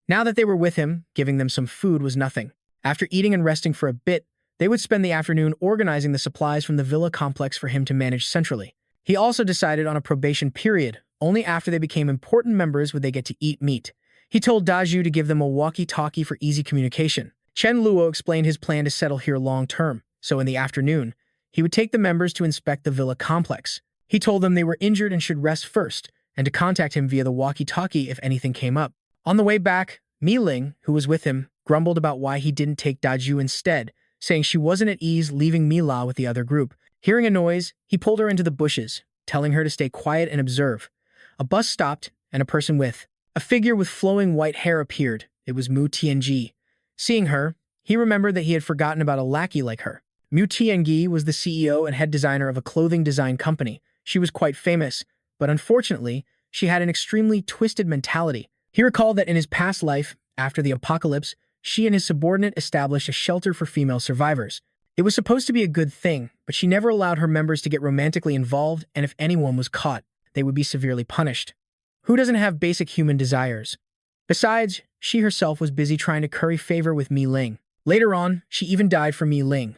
Now that they were with him, giving them some food was nothing. After eating and resting for a bit, they would spend the afternoon organizing the supplies from the villa complex for him to manage centrally. He also decided on a probation period. Only after they became important members would they get to eat meat. He told Dazhu to give them a walkie-talkie for easy communication. Chen Luo explained his plan to settle here long-term, so in the afternoon, he would take the members to inspect the villa complex. He told them they were injured and should rest first, and to contact him via the walkie-talkie if anything came up. On the way back, Mi Ling, who was with him, grumbled about why he didn't take Dazhu instead, saying she wasn't at ease leaving Mi La with the other group. Hearing a noise, he pulled her into the bushes, telling her to stay quiet and observe. A bus stopped, and a person with a figure with flowing white hair appeared. It was Mu Tianji. Seeing her, he remembered that he had forgotten about a lackey like her. Mu Tianji was the CEO and head designer of a clothing design company. She was quite famous, but unfortunately, she had an extremely twisted mentality. He recalled that in his past life, after the apocalypse, she and his subordinate established a shelter for female survivors. It was supposed to be a good thing, but she never allowed her members to get romantically involved, and if anyone was caught, they would be severely punished. Who doesn't have basic human desires? Besides, she herself was busy trying to curry favor with Mi Ling. Later on, she even died for Mi Ling.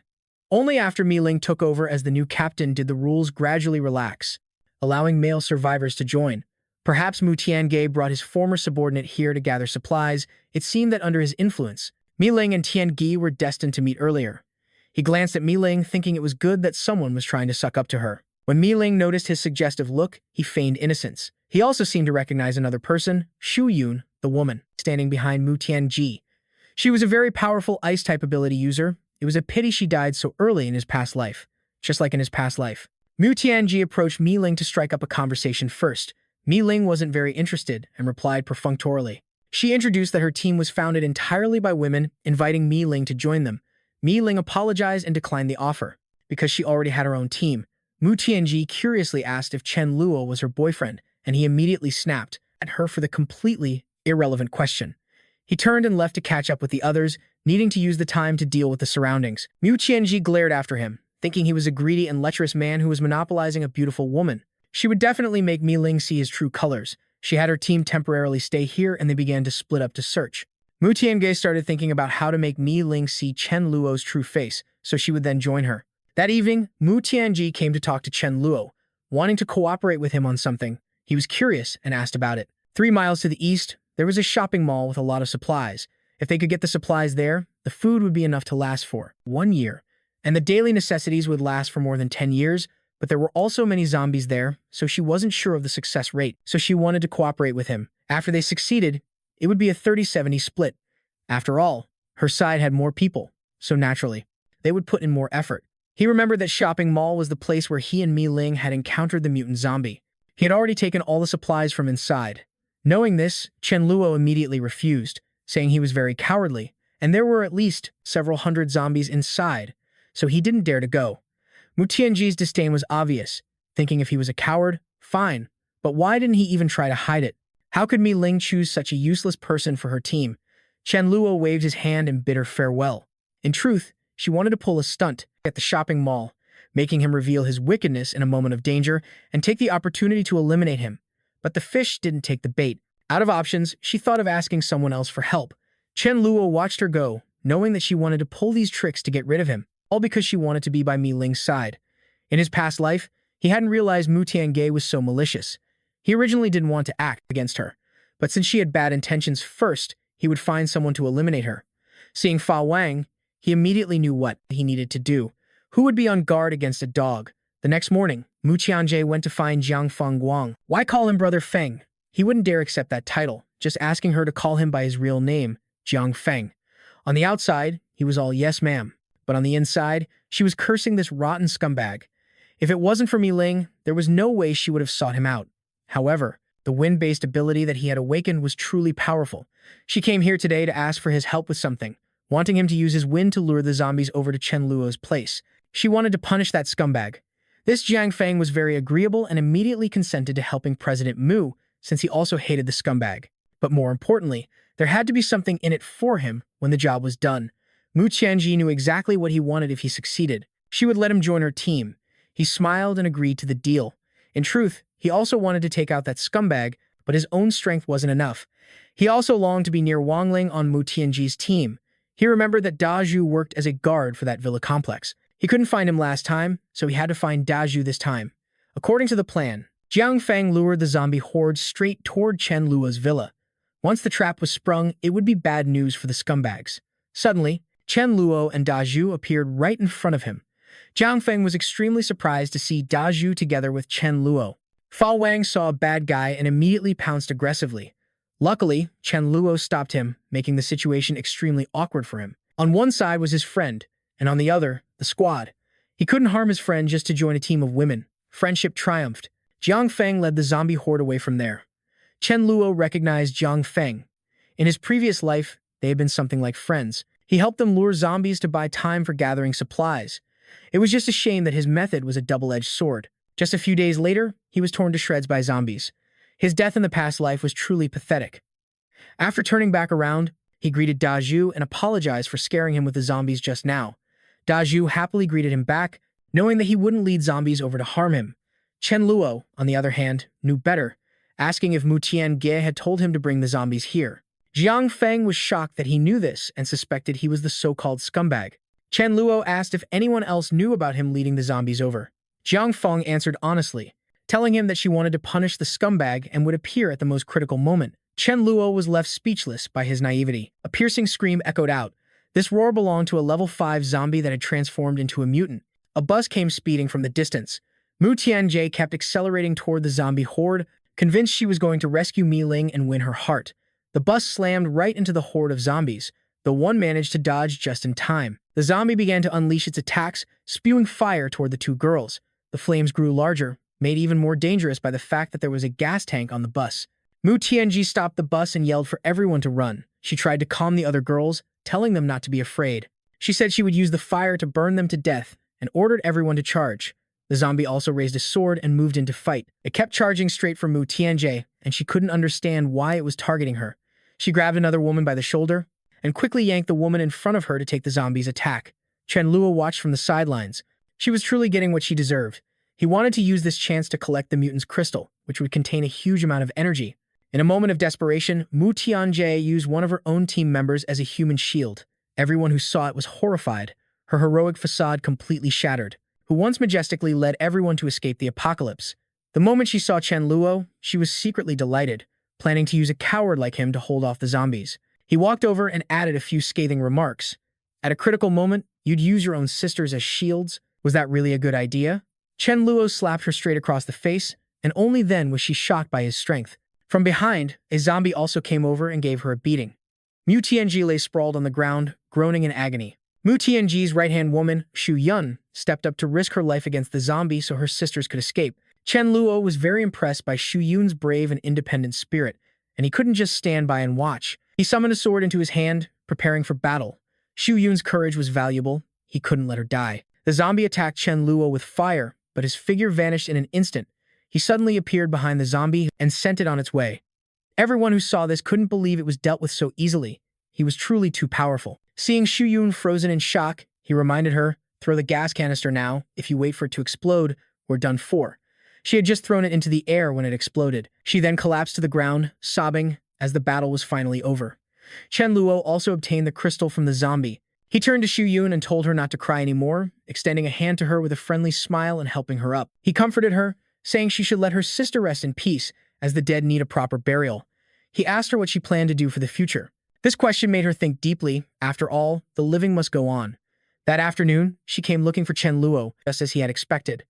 Only after Mi Ling took over as the new captain did the rules gradually relax, allowing male survivors to join. Perhaps Mu Tiange brought his former subordinate here to gather supplies. It seemed that under his influence, Mi Ling and Tiange were destined to meet earlier. He glanced at Mi Ling, thinking it was good that someone was trying to suck up to her. When Mi Ling noticed his suggestive look, he feigned innocence. He also seemed to recognize another person, Shu Yun, the woman, standing behind Mu Tianji. She was a very powerful ice-type ability user. It was a pity she died so early in his past life. just like in his past life. Mu Tianji approached Mi Ling to strike up a conversation first. Mi Ling wasn't very interested and replied perfunctorily. She introduced that her team was founded entirely by women, inviting Mi Ling to join them. Mi Ling apologized and declined the offer. Because she already had her own team, Mu Tianji curiously asked if Chen Luo was her boyfriend, and he immediately snapped at her for the completely irrelevant question. He turned and left to catch up with the others, needing to use the time to deal with the surroundings. Mu Tianji glared after him, thinking he was a greedy and lecherous man who was monopolizing a beautiful woman. She would definitely make Mi Ling see his true colors. She had her team temporarily stay here, and they began to split up to search. Mu Tianji started thinking about how to make Mi Ling see Chen Luo's true face, so she would then join her. That evening, Mu Tianji came to talk to Chen Luo, wanting to cooperate with him on something. He was curious and asked about it. 3 miles to the east, there was a shopping mall with a lot of supplies. If they could get the supplies there, the food would be enough to last for 1 year, and the daily necessities would last for more than 10 years, but there were also many zombies there, so she wasn't sure of the success rate, so she wanted to cooperate with him. After they succeeded, it would be a 30-70 split. After all, her side had more people, so naturally, they would put in more effort. He remembered that shopping mall was the place where he and Mi Ling had encountered the mutant zombie. He had already taken all the supplies from inside. Knowing this, Chen Luo immediately refused, saying he was very cowardly, and there were at least several hundred zombies inside, so he didn't dare to go. Mu Tianji's disdain was obvious, thinking if he was a coward, fine, but why didn't he even try to hide it? How could Mi Ling choose such a useless person for her team? Chen Luo waved his hand in bitter farewell. In truth, she wanted to pull a stunt at the shopping mall, making him reveal his wickedness in a moment of danger and take the opportunity to eliminate him. But the fish didn't take the bait. Out of options, she thought of asking someone else for help. Chen Luo watched her go, knowing that she wanted to pull these tricks to get rid of him, all because she wanted to be by Mi Ling's side. In his past life, he hadn't realized Mu Tianji was so malicious. He originally didn't want to act against her, but since she had bad intentions first, he would find someone to eliminate her. Seeing Fa Wang, he immediately knew what he needed to do. Who would be on guard against a dog? The next morning, Mu Tianji went to find Jiang Feng Guang. Why call him Brother Feng? He wouldn't dare accept that title, just asking her to call him by his real name, Jiang Feng. On the outside, he was all yes ma'am, but on the inside, she was cursing this rotten scumbag. If it wasn't for Mi Ling, there was no way she would have sought him out. However, the wind-based ability that he had awakened was truly powerful. She came here today to ask for his help with something, wanting him to use his wind to lure the zombies over to Chen Luo's place. She wanted to punish that scumbag. This Jiang Feng was very agreeable and immediately consented to helping President Mu, since he also hated the scumbag. But more importantly, there had to be something in it for him when the job was done. Mu Tianji knew exactly what he wanted if he succeeded. She would let him join her team. He smiled and agreed to the deal. In truth, he also wanted to take out that scumbag, but his own strength wasn't enough. He also longed to be near Wang Ling on Mu Tianji's team. He remembered that Da Zhu worked as a guard for that villa complex. He couldn't find him last time, so he had to find Da Zhu this time. According to the plan, Jiang Feng lured the zombie horde straight toward Chen Luo's villa. Once the trap was sprung, it would be bad news for the scumbags. Suddenly, Chen Luo and Da Zhu appeared right in front of him. Jiang Feng was extremely surprised to see Da Zhu together with Chen Luo. Fa Wang saw a bad guy and immediately pounced aggressively. Luckily, Chen Luo stopped him, making the situation extremely awkward for him. On one side was his friend, and on the other, the squad. He couldn't harm his friend just to join a team of women. Friendship triumphed. Jiang Feng led the zombie horde away from there. Chen Luo recognized Jiang Feng. In his previous life, they had been something like friends. He helped them lure zombies to buy time for gathering supplies. It was just a shame that his method was a double-edged sword. Just a few days later, he was torn to shreds by zombies. His death in the past life was truly pathetic. After turning back around, he greeted Da Zhu and apologized for scaring him with the zombies just now. Da Zhu happily greeted him back, knowing that he wouldn't lead zombies over to harm him. Chen Luo, on the other hand, knew better, asking if Mu Tianji had told him to bring the zombies here. Jiang Feng was shocked that he knew this and suspected he was the so-called scumbag. Chen Luo asked if anyone else knew about him leading the zombies over. Jiang Feng answered honestly, telling him that she wanted to punish the scumbag and would appear at the most critical moment. Chen Luo was left speechless by his naivety. A piercing scream echoed out. This roar belonged to a level 5 zombie that had transformed into a mutant. A bus came speeding from the distance. Mu Tianji kept accelerating toward the zombie horde, convinced she was going to rescue Mi Ling and win her heart. The bus slammed right into the horde of zombies. though one managed to dodge just in time. The zombie began to unleash its attacks, spewing fire toward the two girls. The flames grew larger, made even more dangerous by the fact that there was a gas tank on the bus. Mu Tianji stopped the bus and yelled for everyone to run. She tried to calm the other girls, telling them not to be afraid. She said she would use the fire to burn them to death and ordered everyone to charge. The zombie also raised a sword and moved in to fight. It kept charging straight for Mu Tianji, and she couldn't understand why it was targeting her. She grabbed another woman by the shoulder and quickly yanked the woman in front of her to take the zombie's attack. Chen Luo watched from the sidelines. She was truly getting what she deserved. He wanted to use this chance to collect the mutant's crystal, which would contain a huge amount of energy. In a moment of desperation, Mu Tianji used one of her own team members as a human shield. Everyone who saw it was horrified, her heroic facade completely shattered, who once majestically led everyone to escape the apocalypse. The moment she saw Chen Luo, she was secretly delighted, planning to use a coward like him to hold off the zombies. He walked over and added a few scathing remarks. At a critical moment, you'd use your own sisters as shields? Was that really a good idea? Chen Luo slapped her straight across the face, and only then was she shocked by his strength. From behind, a zombie also came over and gave her a beating. Mu Tianji lay sprawled on the ground, groaning in agony. Mu Tianji's right-hand woman, Shu Yun, stepped up to risk her life against the zombie so her sisters could escape. Chen Luo was very impressed by Shu Yun's brave and independent spirit, and he couldn't just stand by and watch. He summoned a sword into his hand, preparing for battle. Shu Yun's courage was valuable. He couldn't let her die. The zombie attacked Chen Luo with fire, but his figure vanished in an instant. He suddenly appeared behind the zombie and sent it on its way. Everyone who saw this couldn't believe it was dealt with so easily. He was truly too powerful. Seeing Shu Yun frozen in shock, he reminded her, "Throw the gas canister now. If you wait for it to explode, we're done for." She had just thrown it into the air when it exploded. She then collapsed to the ground, sobbing, as the battle was finally over. Chen Luo also obtained the crystal from the zombie. He turned to Shu Yun and told her not to cry anymore, extending a hand to her with a friendly smile and helping her up. He comforted her, saying she should let her sister rest in peace, as the dead need a proper burial. He asked her what she planned to do for the future. This question made her think deeply. After all, the living must go on. That afternoon, she came looking for Chen Luo, just as he had expected.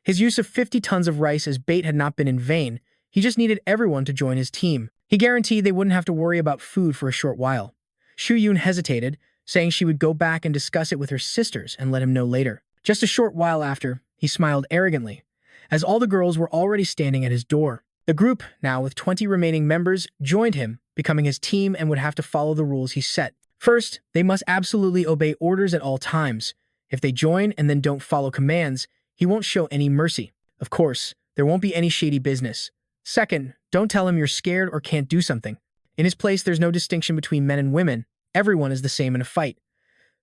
His use of 50 tons of rice as bait had not been in vain. He just needed everyone to join his team. He guaranteed they wouldn't have to worry about food for a short while. Shu Yun hesitated, saying she would go back and discuss it with her sisters and let him know later. Just a short while after, he smiled arrogantly, as all the girls were already standing at his door. The group, now with 20 remaining members, joined him, becoming his team and would have to follow the rules he set. First, they must absolutely obey orders at all times. If they join and then don't follow commands, he won't show any mercy. Of course, there won't be any shady business. Second, don't tell him you're scared or can't do something. In his place, there's no distinction between men and women. Everyone is the same in a fight.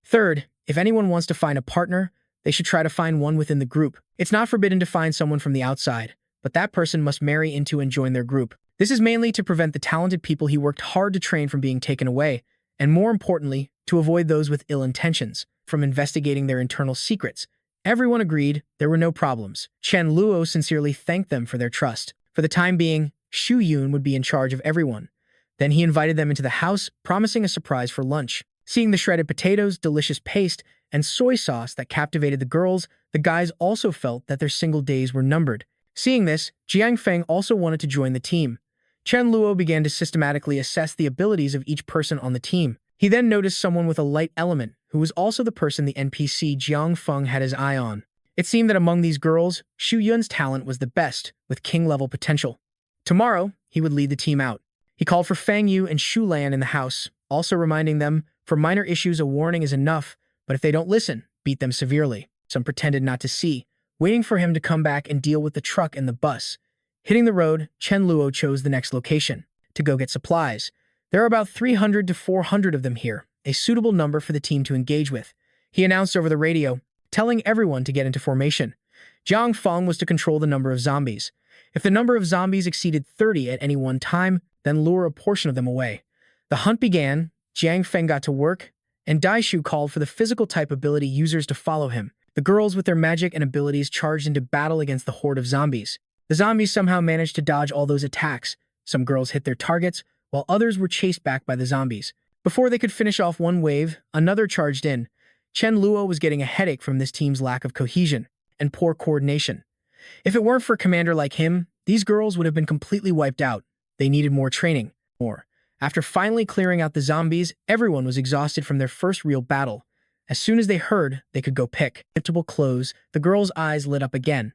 Third, if anyone wants to find a partner, they should try to find one within the group. It's not forbidden to find someone from the outside, but that person must marry into and join their group. This is mainly to prevent the talented people he worked hard to train from being taken away, and more importantly, to avoid those with ill intentions from investigating their internal secrets. Everyone agreed there were no problems. Chen Luo sincerely thanked them for their trust. For the time being, Shu Yun would be in charge of everyone. Then he invited them into the house, promising a surprise for lunch. Seeing the shredded potatoes, delicious paste, and soy sauce that captivated the girls, the guys also felt that their single days were numbered. Seeing this, Jiang Feng also wanted to join the team. Chen Luo began to systematically assess the abilities of each person on the team. He then noticed someone with a light element, who was also the person the NPC Jiang Feng had his eye on. It seemed that among these girls, Shu Yun's talent was the best, with king-level potential. Tomorrow, he would lead the team out. He called for Fang Yu and Shu Lan in the house, also reminding them, for minor issues a warning is enough, but if they don't listen, beat them severely. Some pretended not to see, waiting for him to come back and deal with the truck and the bus. Hitting the road, Chen Luo chose the next location, to go get supplies. There are about 300 to 400 of them here, a suitable number for the team to engage with. He announced over the radio, telling everyone to get into formation. Jiang Feng was to control the number of zombies. If the number of zombies exceeded 30 at any one time, then lure a portion of them away. The hunt began, Jiang Feng got to work, and Daishu called for the physical type ability users to follow him. The girls with their magic and abilities charged into battle against the horde of zombies. The zombies somehow managed to dodge all those attacks. Some girls hit their targets, while others were chased back by the zombies. Before they could finish off one wave, another charged in. Chen Luo was getting a headache from this team's lack of cohesion and poor coordination. If it weren't for a commander like him, these girls would have been completely wiped out. They needed more training. After finally clearing out the zombies, everyone was exhausted from their first real battle. As soon as they heard they could go pick acceptable clothes, the girls' eyes lit up again.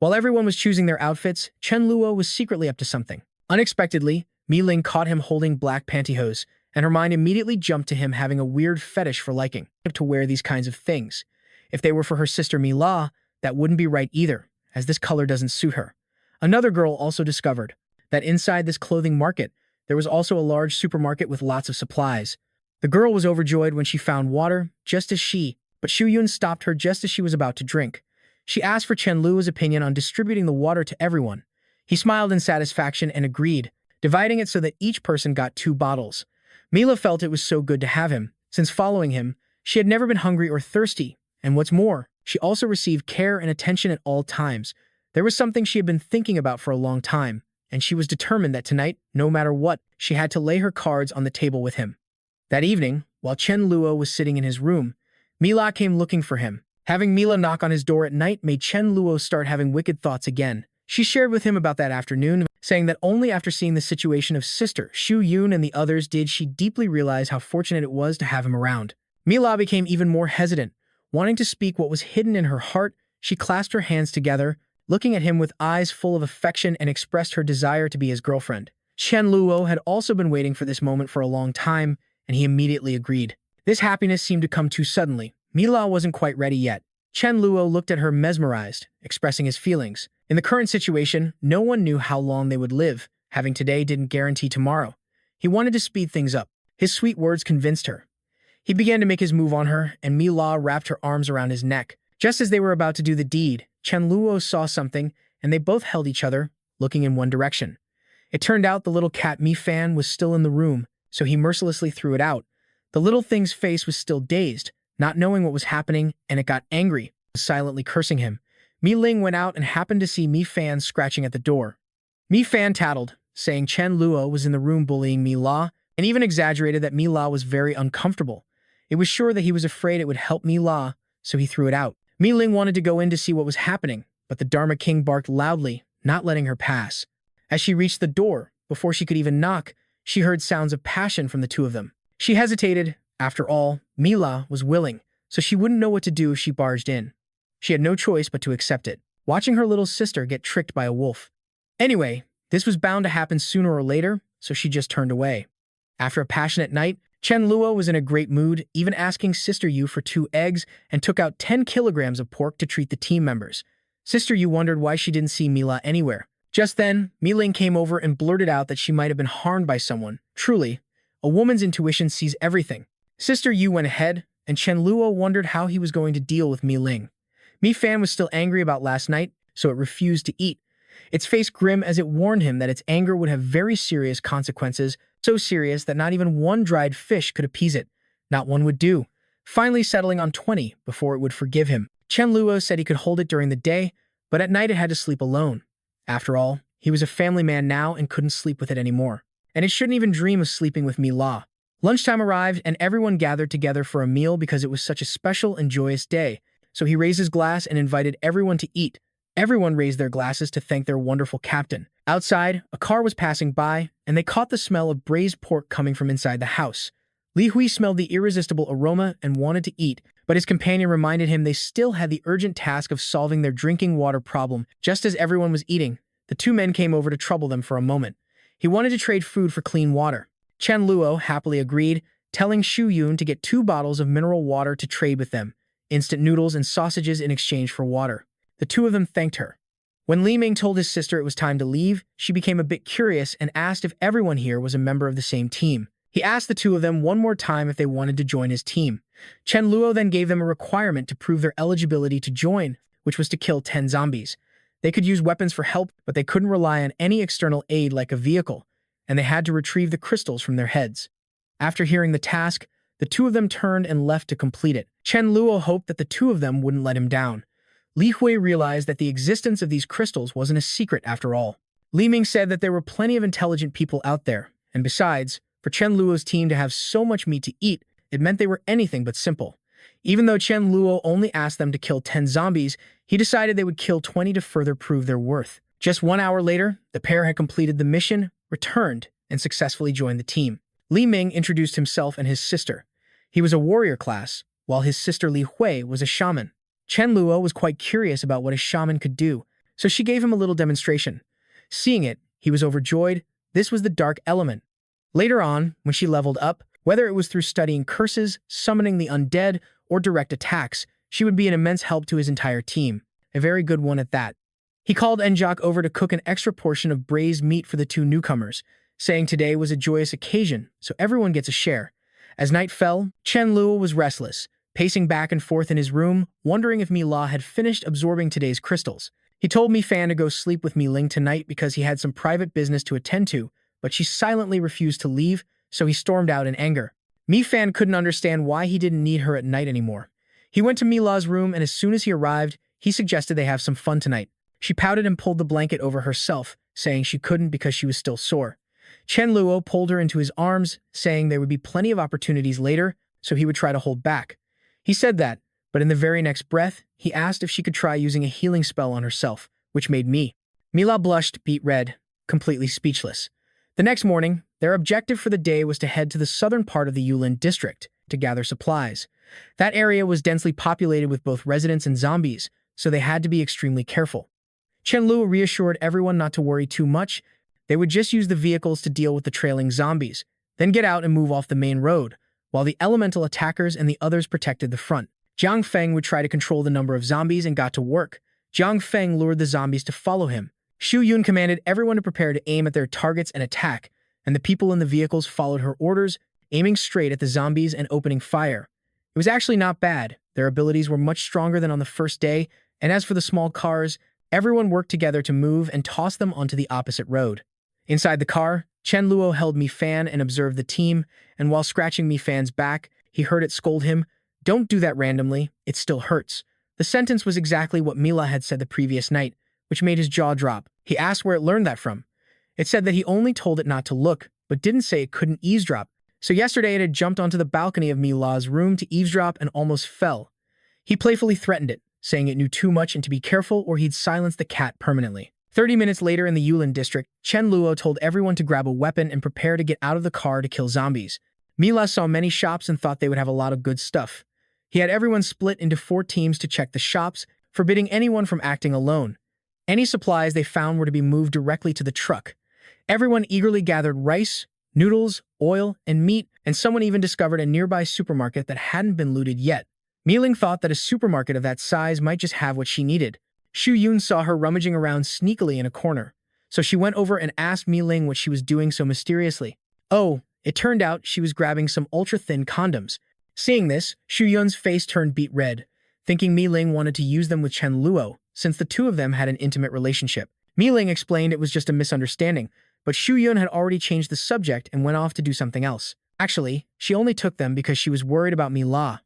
While everyone was choosing their outfits, Chen Luo was secretly up to something. Unexpectedly, Mi Ling caught him holding black pantyhose, and her mind immediately jumped to him having a weird fetish for liking to wear these kinds of things. If they were for her sister Mi La, that wouldn't be right either, as this color doesn't suit her. Another girl also discovered that inside this clothing market, there was also a large supermarket with lots of supplies. The girl was overjoyed when she found water, but Xu Yun stopped her just as she was about to drink. She asked for Chen Luo's opinion on distributing the water to everyone. He smiled in satisfaction and agreed, dividing it so that each person got 2 bottles. Mila felt it was so good to have him. Since following him, she had never been hungry or thirsty, and what's more, she also received care and attention at all times. There was something she had been thinking about for a long time, and she was determined that tonight, no matter what, she had to lay her cards on the table with him. That evening, while Chen Luo was sitting in his room, Mila came looking for him. Having Mila knock on his door at night made Chen Luo start having wicked thoughts again. She shared with him about that afternoon, saying that only after seeing the situation of sister Xu Yun and the others did she deeply realize how fortunate it was to have him around. Mila became even more hesitant. Wanting to speak what was hidden in her heart, she clasped her hands together, looking at him with eyes full of affection, and expressed her desire to be his girlfriend. Chen Luo had also been waiting for this moment for a long time, and he immediately agreed. This happiness seemed to come too suddenly. Mila wasn't quite ready yet. Chen Luo looked at her mesmerized, expressing his feelings. In the current situation, no one knew how long they would live. Having today didn't guarantee tomorrow. He wanted to speed things up. His sweet words convinced her. He began to make his move on her, and Mila wrapped her arms around his neck. Just as they were about to do the deed, Chen Luo saw something, and they both held each other, looking in one direction. It turned out the little cat Mi Fan was still in the room, so he mercilessly threw it out. The little thing's face was still dazed, not knowing what was happening, and it got angry, silently cursing him. Mi Ling went out and happened to see Mi Fan scratching at the door. Mi Fan tattled, saying Chen Luo was in the room bullying Mi La, and even exaggerated that Mi La was very uncomfortable. It was sure that he was afraid it would help Mi La, so he threw it out. Mi Ling wanted to go in to see what was happening, but the Dharma King barked loudly, not letting her pass. As she reached the door, before she could even knock, she heard sounds of passion from the two of them. She hesitated. After all, Mila was willing, so she wouldn't know what to do if she barged in. She had no choice but to accept it, watching her little sister get tricked by a wolf. Anyway, this was bound to happen sooner or later, so she just turned away. After a passionate night, Chen Luo was in a great mood, even asking Sister Yu for 2 eggs and took out 10 kilograms of pork to treat the team members. Sister Yu wondered why she didn't see Mila anywhere. Just then, Mi Ling came over and blurted out that she might have been harmed by someone. Truly, a woman's intuition sees everything. Sister Yu went ahead, and Chen Luo wondered how he was going to deal with Mi Ling. Mi Fan was still angry about last night, so it refused to eat. Its face grim as it warned him that its anger would have very serious consequences, so serious that not even one dried fish could appease it. Not one would do, finally settling on 20 before it would forgive him. Chen Luo said he could hold it during the day, but at night it had to sleep alone. After all, he was a family man now and couldn't sleep with it anymore. And it shouldn't even dream of sleeping with Mi La. Lunchtime arrived and everyone gathered together for a meal because it was such a special and joyous day. So he raised his glass and invited everyone to eat. Everyone raised their glasses to thank their wonderful captain. Outside, a car was passing by, and they caught the smell of braised pork coming from inside the house. Li Hui smelled the irresistible aroma and wanted to eat, but his companion reminded him they still had the urgent task of solving their drinking water problem. Just as everyone was eating, the 2 men came over to trouble them for a moment. He wanted to trade food for clean water. Chen Luo happily agreed, telling Xu Yun to get 2 bottles of mineral water to trade with them, instant noodles and sausages in exchange for water. The 2 of them thanked her. When Li Ming told his sister it was time to leave, she became a bit curious and asked if everyone here was a member of the same team. He asked the 2 of them one more time if they wanted to join his team. Chen Luo then gave them a requirement to prove their eligibility to join, which was to kill 10 zombies. They could use weapons for help, but they couldn't rely on any external aid like a vehicle, and they had to retrieve the crystals from their heads. After hearing the task, the 2 of them turned and left to complete it. Chen Luo hoped that the 2 of them wouldn't let him down. Li Hui realized that the existence of these crystals wasn't a secret after all. Li Ming said that there were plenty of intelligent people out there, and besides, for Chen Luo's team to have so much meat to eat, it meant they were anything but simple. Even though Chen Luo only asked them to kill 10 zombies, he decided they would kill 20 to further prove their worth. Just 1 hour later, the pair had completed the mission, returned, and successfully joined the team. Li Ming introduced himself and his sister. He was a warrior class, while his sister Li Hui was a shaman. Chen Luo was quite curious about what a shaman could do, so she gave him a little demonstration. Seeing it, he was overjoyed. This was the dark element. Later on, when she leveled up, whether it was through studying curses, summoning the undead, or direct attacks, she would be an immense help to his entire team. A very good one at that. He called Enjok over to cook an extra portion of braised meat for the two newcomers, saying today was a joyous occasion, so everyone gets a share. As night fell, Chen Luo was restless, pacing back and forth in his room, wondering if Mi La had finished absorbing today's crystals. He told Mi Fan to go sleep with Mi Ling tonight because he had some private business to attend to, but she silently refused to leave, so he stormed out in anger. Mi Fan couldn't understand why he didn't need her at night anymore. He went to Mi La's room, and as soon as he arrived, he suggested they have some fun tonight. She pouted and pulled the blanket over herself, saying she couldn't because she was still sore. Chen Luo pulled her into his arms, saying there would be plenty of opportunities later, so he would try to hold back. He said that, but in the very next breath, he asked if she could try using a healing spell on herself, which made Mila blushed, beet red, completely speechless. The next morning, their objective for the day was to head to the southern part of the Yulin district to gather supplies. That area was densely populated with both residents and zombies, so they had to be extremely careful. Chen Luo reassured everyone not to worry too much. They would just use the vehicles to deal with the trailing zombies, then get out and move off the main road, while the elemental attackers and the others protected the front. Jiang Feng would try to control the number of zombies and got to work. Jiang Feng lured the zombies to follow him. Xu Yun commanded everyone to prepare to aim at their targets and attack, and the people in the vehicles followed her orders, aiming straight at the zombies and opening fire. It was actually not bad. Their abilities were much stronger than on the first day, and as for the small cars, everyone worked together to move and toss them onto the opposite road. Inside the car, Chen Luo held Mi Fan and observed the team, and while scratching Mi Fan's back, he heard it scold him, "Don't do that randomly, it still hurts." The sentence was exactly what Mila had said the previous night, which made his jaw drop. He asked where it learned that from. It said that he only told it not to look, but didn't say it couldn't eavesdrop. So yesterday it had jumped onto the balcony of Mila's room to eavesdrop and almost fell. He playfully threatened it, saying it knew too much and to be careful or he'd silence the cat permanently. 30 minutes later in the Yulin district, Chen Luo told everyone to grab a weapon and prepare to get out of the car to kill zombies. Mila saw many shops and thought they would have a lot of good stuff. He had everyone split into 4 teams to check the shops, forbidding anyone from acting alone. Any supplies they found were to be moved directly to the truck. Everyone eagerly gathered rice, noodles, oil, and meat, and someone even discovered a nearby supermarket that hadn't been looted yet. Mi-Ling thought that a supermarket of that size might just have what she needed. Xu Yun saw her rummaging around sneakily in a corner, so she went over and asked Mi-Ling what she was doing so mysteriously. Oh, it turned out she was grabbing some ultra-thin condoms. Seeing this, Xu Yun's face turned beet red, thinking Mi-Ling wanted to use them with Chen Luo, since the two of them had an intimate relationship. Mi-Ling explained it was just a misunderstanding, but Xu Yun had already changed the subject and went off to do something else. Actually, she only took them because she was worried about Mi-La.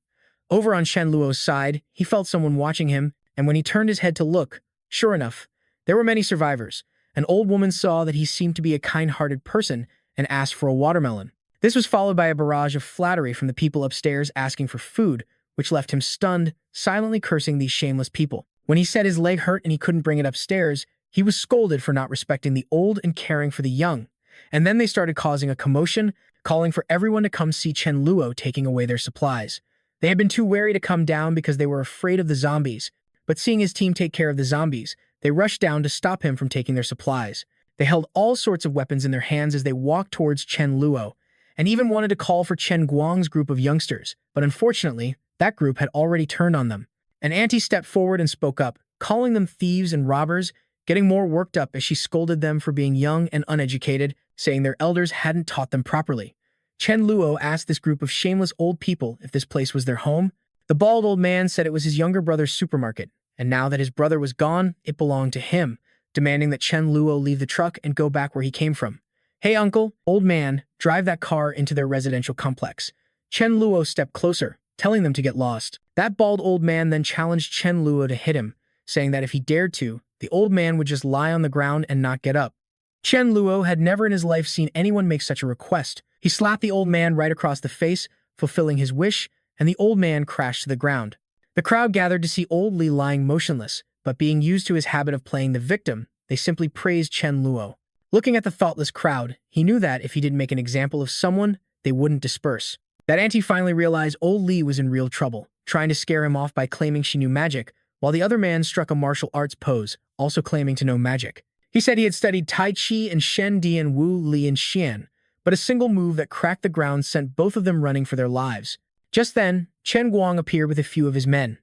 Over on Chen Luo's side, he felt someone watching him, and when he turned his head to look, sure enough, there were many survivors. An old woman saw that he seemed to be a kind-hearted person and asked for a watermelon. This was followed by a barrage of flattery from the people upstairs asking for food, which left him stunned, silently cursing these shameless people. When he said his leg hurt and he couldn't bring it upstairs, he was scolded for not respecting the old and caring for the young. And then they started causing a commotion, calling for everyone to come see Chen Luo taking away their supplies. They had been too wary to come down because they were afraid of the zombies, but seeing his team take care of the zombies, they rushed down to stop him from taking their supplies. They held all sorts of weapons in their hands as they walked towards Chen Luo, and even wanted to call for Chen Guang's group of youngsters, but unfortunately, that group had already turned on them. An auntie stepped forward and spoke up, calling them thieves and robbers, getting more worked up as she scolded them for being young and uneducated, saying their elders hadn't taught them properly. Chen Luo asked this group of shameless old people if this place was their home. The bald old man said it was his younger brother's supermarket, and now that his brother was gone, it belonged to him, demanding that Chen Luo leave the truck and go back where he came from. "Hey uncle, old man, drive that car into their residential complex." Chen Luo stepped closer, telling them to get lost. That bald old man then challenged Chen Luo to hit him, saying that if he dared to, the old man would just lie on the ground and not get up. Chen Luo had never in his life seen anyone make such a request. He slapped the old man right across the face, fulfilling his wish, and the old man crashed to the ground. The crowd gathered to see old Li lying motionless, but being used to his habit of playing the victim, they simply praised Chen Luo. Looking at the thoughtless crowd, he knew that if he didn't make an example of someone, they wouldn't disperse. That auntie finally realized old Lee was in real trouble, trying to scare him off by claiming she knew magic, while the other man struck a martial arts pose, also claiming to know magic. He said he had studied Tai Chi and Shen Dian Wu Li and Xian, but a single move that cracked the ground sent both of them running for their lives. Just then, Chen Guang appeared with a few of his men.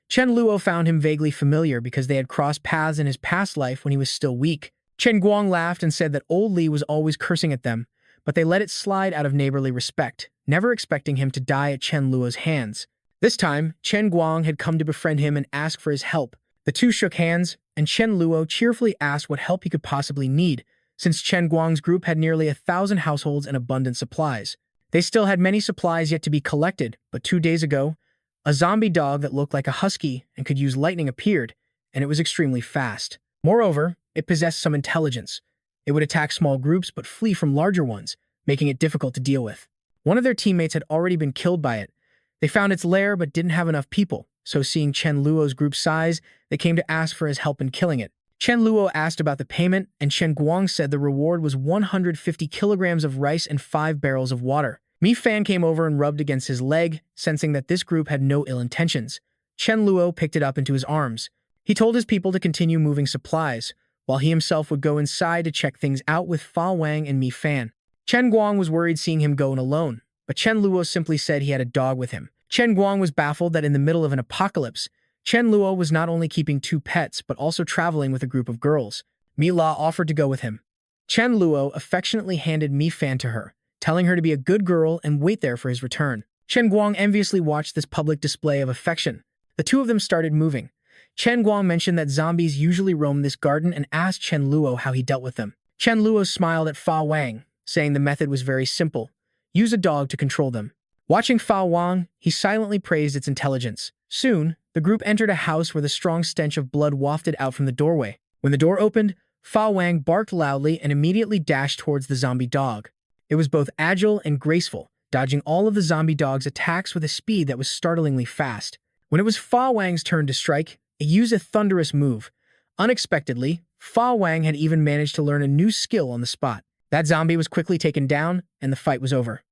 Chen Luo found him vaguely familiar because they had crossed paths in his past life when he was still weak. Chen Guang laughed and said that old Li was always cursing at them, but they let it slide out of neighborly respect, never expecting him to die at Chen Luo's hands. This time, Chen Guang had come to befriend him and ask for his help. The two shook hands, and Chen Luo cheerfully asked what help he could possibly need, since Chen Guang's group had nearly 1,000 households and abundant supplies. They still had many supplies yet to be collected, but 2 days ago, a zombie dog that looked like a husky and could use lightning appeared, and it was extremely fast. Moreover, it possessed some intelligence. It would attack small groups but flee from larger ones, making it difficult to deal with. One of their teammates had already been killed by it. They found its lair but didn't have enough people, so seeing Chen Luo's group size, they came to ask for his help in killing it. Chen Luo asked about the payment, and Chen Guang said the reward was 150 kilograms of rice and 5 barrels of water. Mi Fan came over and rubbed against his leg, sensing that this group had no ill intentions. Chen Luo picked it up into his arms. He told his people to continue moving supplies, while he himself would go inside to check things out with Fa Wang and Mi Fan. Chen Guang was worried seeing him go in alone, but Chen Luo simply said he had a dog with him. Chen Guang was baffled that in the middle of an apocalypse, Chen Luo was not only keeping 2 pets but also traveling with a group of girls. Mi La offered to go with him. Chen Luo affectionately handed Mi Fan to her, telling her to be a good girl and wait there for his return. Chen Guang enviously watched this public display of affection. The two of them started moving. Chen Guang mentioned that zombies usually roam this garden and asked Chen Luo how he dealt with them. Chen Luo smiled at Fa Wang, saying the method was very simple. Use a dog to control them. Watching Fa Wang, he silently praised its intelligence. Soon, the group entered a house where the strong stench of blood wafted out from the doorway. When the door opened, Fa Wang barked loudly and immediately dashed towards the zombie dog. It was both agile and graceful, dodging all of the zombie dog's attacks with a speed that was startlingly fast. When it was Fa Wang's turn to strike, it used a thunderous move. Unexpectedly, Fa Wang had even managed to learn a new skill on the spot. That zombie was quickly taken down, and the fight was over.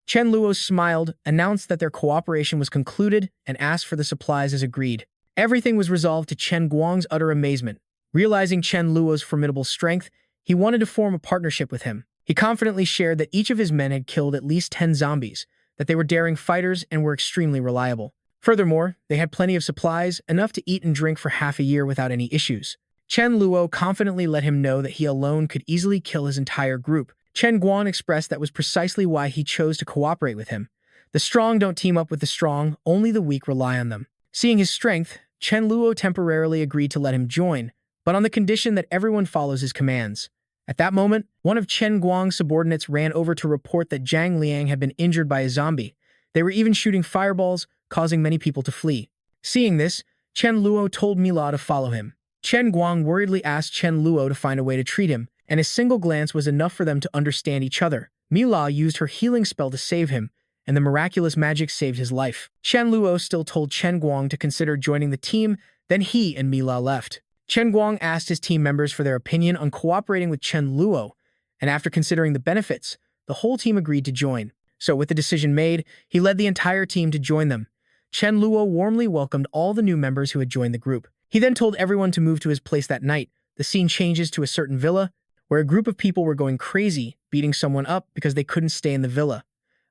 Chen Luo smiled, announced that their cooperation was concluded, and asked for the supplies as agreed. Everything was resolved to Chen Guang's utter amazement. Realizing Chen Luo's formidable strength, he wanted to form a partnership with him. He confidently shared that each of his men had killed at least 10 zombies, that they were daring fighters and were extremely reliable. Furthermore, they had plenty of supplies, enough to eat and drink for half a year without any issues. Chen Luo confidently let him know that he alone could easily kill his entire group. Chen Guang expressed that was precisely why he chose to cooperate with him. The strong don't team up with the strong, only the weak rely on them. Seeing his strength, Chen Luo temporarily agreed to let him join, but on the condition that everyone follows his commands. At that moment, one of Chen Guang's subordinates ran over to report that Zhang Liang had been injured by a zombie. They were even shooting fireballs, causing many people to flee. Seeing this, Chen Luo told Mi La to follow him. Chen Guang worriedly asked Chen Luo to find a way to treat him, and a single glance was enough for them to understand each other. Mi La used her healing spell to save him, and the miraculous magic saved his life. Chen Luo still told Chen Guang to consider joining the team, then he and Mi La left. Chen Guang asked his team members for their opinion on cooperating with Chen Luo, and after considering the benefits, the whole team agreed to join. So with the decision made, he led the entire team to join them. Chen Luo warmly welcomed all the new members who had joined the group. He then told everyone to move to his place that night. The scene changes to a certain villa, where a group of people were going crazy, beating someone up because they couldn't stay in the villa.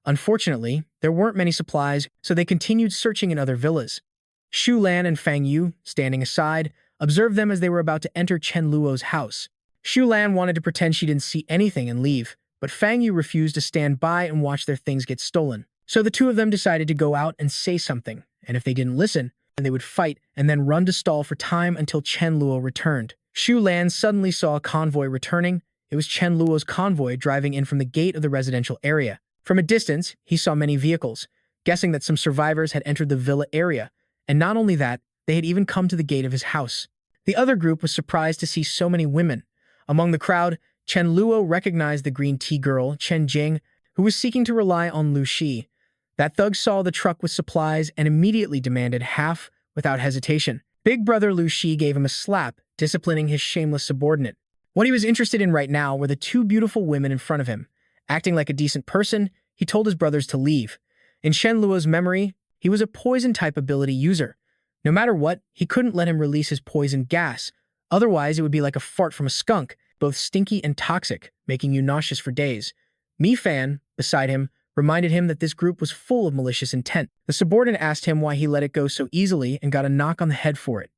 Unfortunately, there weren't many supplies, so they continued searching in other villas. Xu Lan and Fang Yu, standing aside, observed them as they were about to enter Chen Luo's house. Xu Lan wanted to pretend she didn't see anything and leave, but Fang Yu refused to stand by and watch their things get stolen. So the two of them decided to go out and say something, and if they didn't listen, then they would fight and then run to stall for time until Chen Luo returned. Xu Lan suddenly saw a convoy returning. It was Chen Luo's convoy driving in from the gate of the residential area. From a distance, he saw many vehicles, guessing that some survivors had entered the villa area, and not only that, they had even come to the gate of his house. The other group was surprised to see so many women. Among the crowd, Chen Luo recognized the green tea girl, Chen Jing, who was seeking to rely on Lu Shi. That thug saw the truck with supplies and immediately demanded half without hesitation. Big brother Lu Shi gave him a slap, disciplining his shameless subordinate. What he was interested in right now were the two beautiful women in front of him. Acting like a decent person, he told his brothers to leave. In Chen Luo's memory, he was a poison-type ability user. No matter what, he couldn't let him release his poison gas. Otherwise, it would be like a fart from a skunk, both stinky and toxic, making you nauseous for days. Mi Fan, beside him, reminded him that this group was full of malicious intent. The subordinate asked him why he let it go so easily and got a knock on the head for it.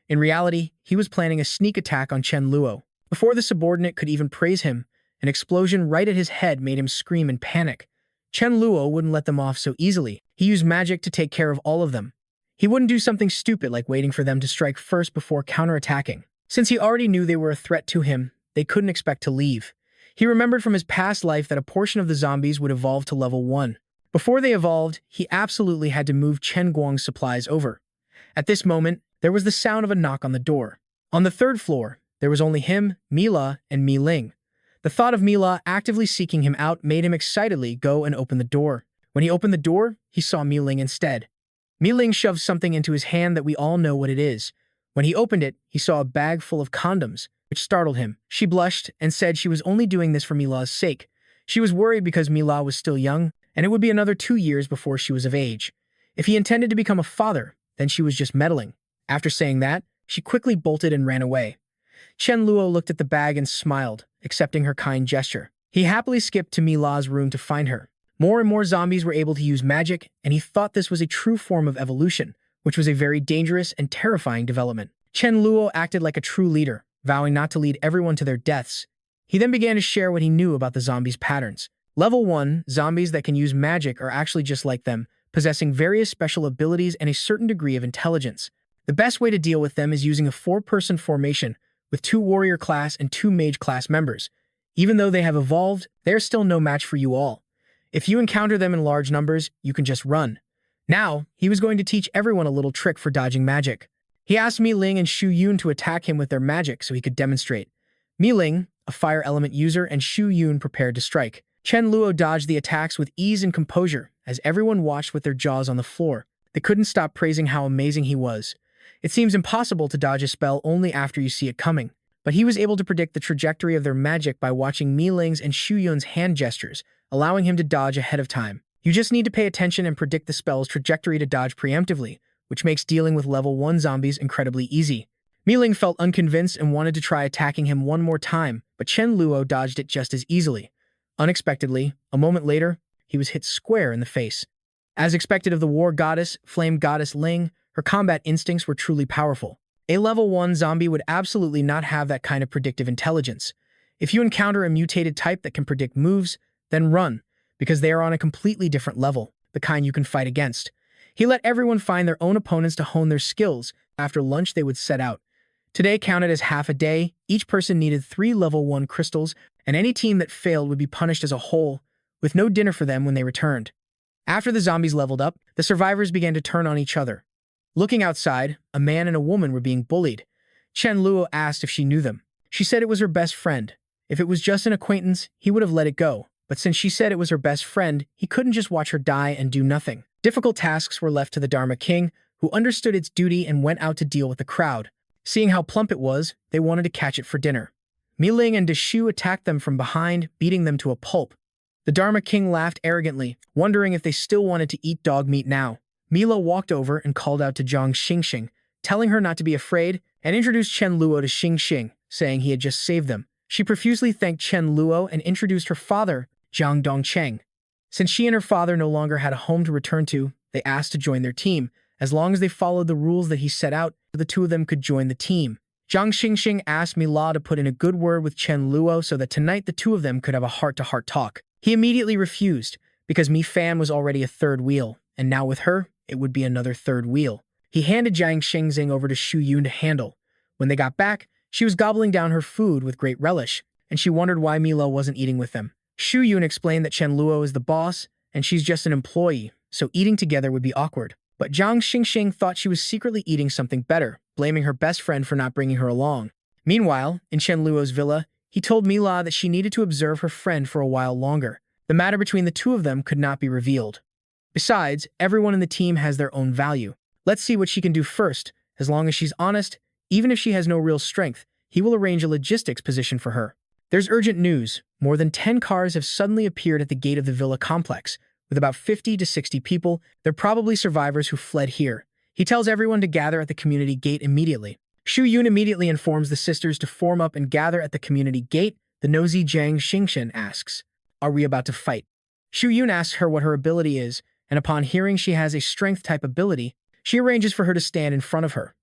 In reality, he was planning a sneak attack on Chen Luo. Before the subordinate could even praise him, an explosion right at his head made him scream in panic. Chen Luo wouldn't let them off so easily. He used magic to take care of all of them. He wouldn't do something stupid like waiting for them to strike first before counterattacking. Since he already knew they were a threat to him, they couldn't expect to leave. He remembered from his past life that a portion of the zombies would evolve to level 1. Before they evolved, he absolutely had to move Chen Guang's supplies over. At this moment, there was the sound of a knock on the door. On the 3rd floor, there was only him, Mila, and Mi Ling. The thought of Mila actively seeking him out made him excitedly go and open the door. When he opened the door, he saw Mi Ling instead. Mi Ling shoved something into his hand that we all know what it is. When he opened it, he saw a bag full of condoms, which startled him. She blushed and said she was only doing this for Mila's sake. She was worried because Mila was still young, and it would be another 2 years before she was of age. If he intended to become a father, then she was just meddling. After saying that, she quickly bolted and ran away. Chen Luo looked at the bag and smiled, accepting her kind gesture. He happily skipped to Mila's room to find her. More and more zombies were able to use magic, and he thought this was a true form of evolution, which was a very dangerous and terrifying development. Chen Luo acted like a true leader, vowing not to lead everyone to their deaths. He then began to share what he knew about the zombies' patterns. Level 1, zombies that can use magic are actually just like them, possessing various special abilities and a certain degree of intelligence. The best way to deal with them is using a 4-person formation, with 2 warrior class and 2 mage class members. Even though they have evolved, they are still no match for you all. If you encounter them in large numbers, you can just run. Now, he was going to teach everyone a little trick for dodging magic. He asked Mi Ling and Xu Yun to attack him with their magic so he could demonstrate. Mi Ling, a fire element user, and Xu Yun prepared to strike. Chen Luo dodged the attacks with ease and composure as everyone watched with their jaws on the floor. They couldn't stop praising how amazing he was. It seems impossible to dodge a spell only after you see it coming, but he was able to predict the trajectory of their magic by watching Mi Ling's and Xu Yun's hand gestures, allowing him to dodge ahead of time. You just need to pay attention and predict the spell's trajectory to dodge preemptively, which makes dealing with level 1 zombies incredibly easy. Mi Ling felt unconvinced and wanted to try attacking him one more time, but Chen Luo dodged it just as easily. Unexpectedly, a moment later, he was hit square in the face. As expected of the war goddess, flame goddess Ling, her combat instincts were truly powerful. A level 1 zombie would absolutely not have that kind of predictive intelligence. If you encounter a mutated type that can predict moves, then run, because they are on a completely different level, the kind you can fight against. He let everyone find their own opponents to hone their skills. After lunch, they would set out. Today counted as half a day. Each person needed 3 level 1 crystals, and any team that failed would be punished as a whole, with no dinner for them when they returned. After the zombies leveled up, the survivors began to turn on each other. Looking outside, a man and a woman were being bullied. Chen Luo asked if she knew them. She said it was her best friend. If it was just an acquaintance, he would have let it go. But since she said it was her best friend, he couldn't just watch her die and do nothing. Difficult tasks were left to the Dharma King, who understood its duty and went out to deal with the crowd. Seeing how plump it was, they wanted to catch it for dinner. Mi Ling and Deshu attacked them from behind, beating them to a pulp. The Dharma King laughed arrogantly, wondering if they still wanted to eat dog meat now. Mila walked over and called out to Zhang Xingxing, telling her not to be afraid, and introduced Chen Luo to Xingxing, saying he had just saved them. She profusely thanked Chen Luo and introduced her father, Zhang Dongcheng. Since she and her father no longer had a home to return to, they asked to join their team. As long as they followed the rules that he set out, the 2 of them could join the team. Zhang Xingxing asked Mila to put in a good word with Chen Luo so that tonight the 2 of them could have a heart-to-heart talk. He immediately refused, because Mi Fan was already a 3rd wheel, and now with her, it would be another 3rd wheel. He handed Zhang Xingxing over to Xu Yun to handle. When they got back, she was gobbling down her food with great relish, and she wondered why Mila wasn't eating with them. Xu Yun explained that Chen Luo is the boss, and she's just an employee, so eating together would be awkward. But Zhang Xingxing thought she was secretly eating something better, blaming her best friend for not bringing her along. Meanwhile, in Chen Luo's villa, he told Mila that she needed to observe her friend for a while longer. The matter between the 2 of them could not be revealed. Besides, everyone in the team has their own value. Let's see what she can do first. As long as she's honest, even if she has no real strength, he will arrange a logistics position for her. There's urgent news. More than 10 cars have suddenly appeared at the gate of the villa complex. With about 50 to 60 people, they're probably survivors who fled here. He tells everyone to gather at the community gate immediately. Shu Yun immediately informs the sisters to form up and gather at the community gate. The nosy Jiang Xingxian asks, "Are we about to fight?" Shu Yun asks her what her ability is, and upon hearing she has a strength-type ability, she arranges for her to stand in front of her.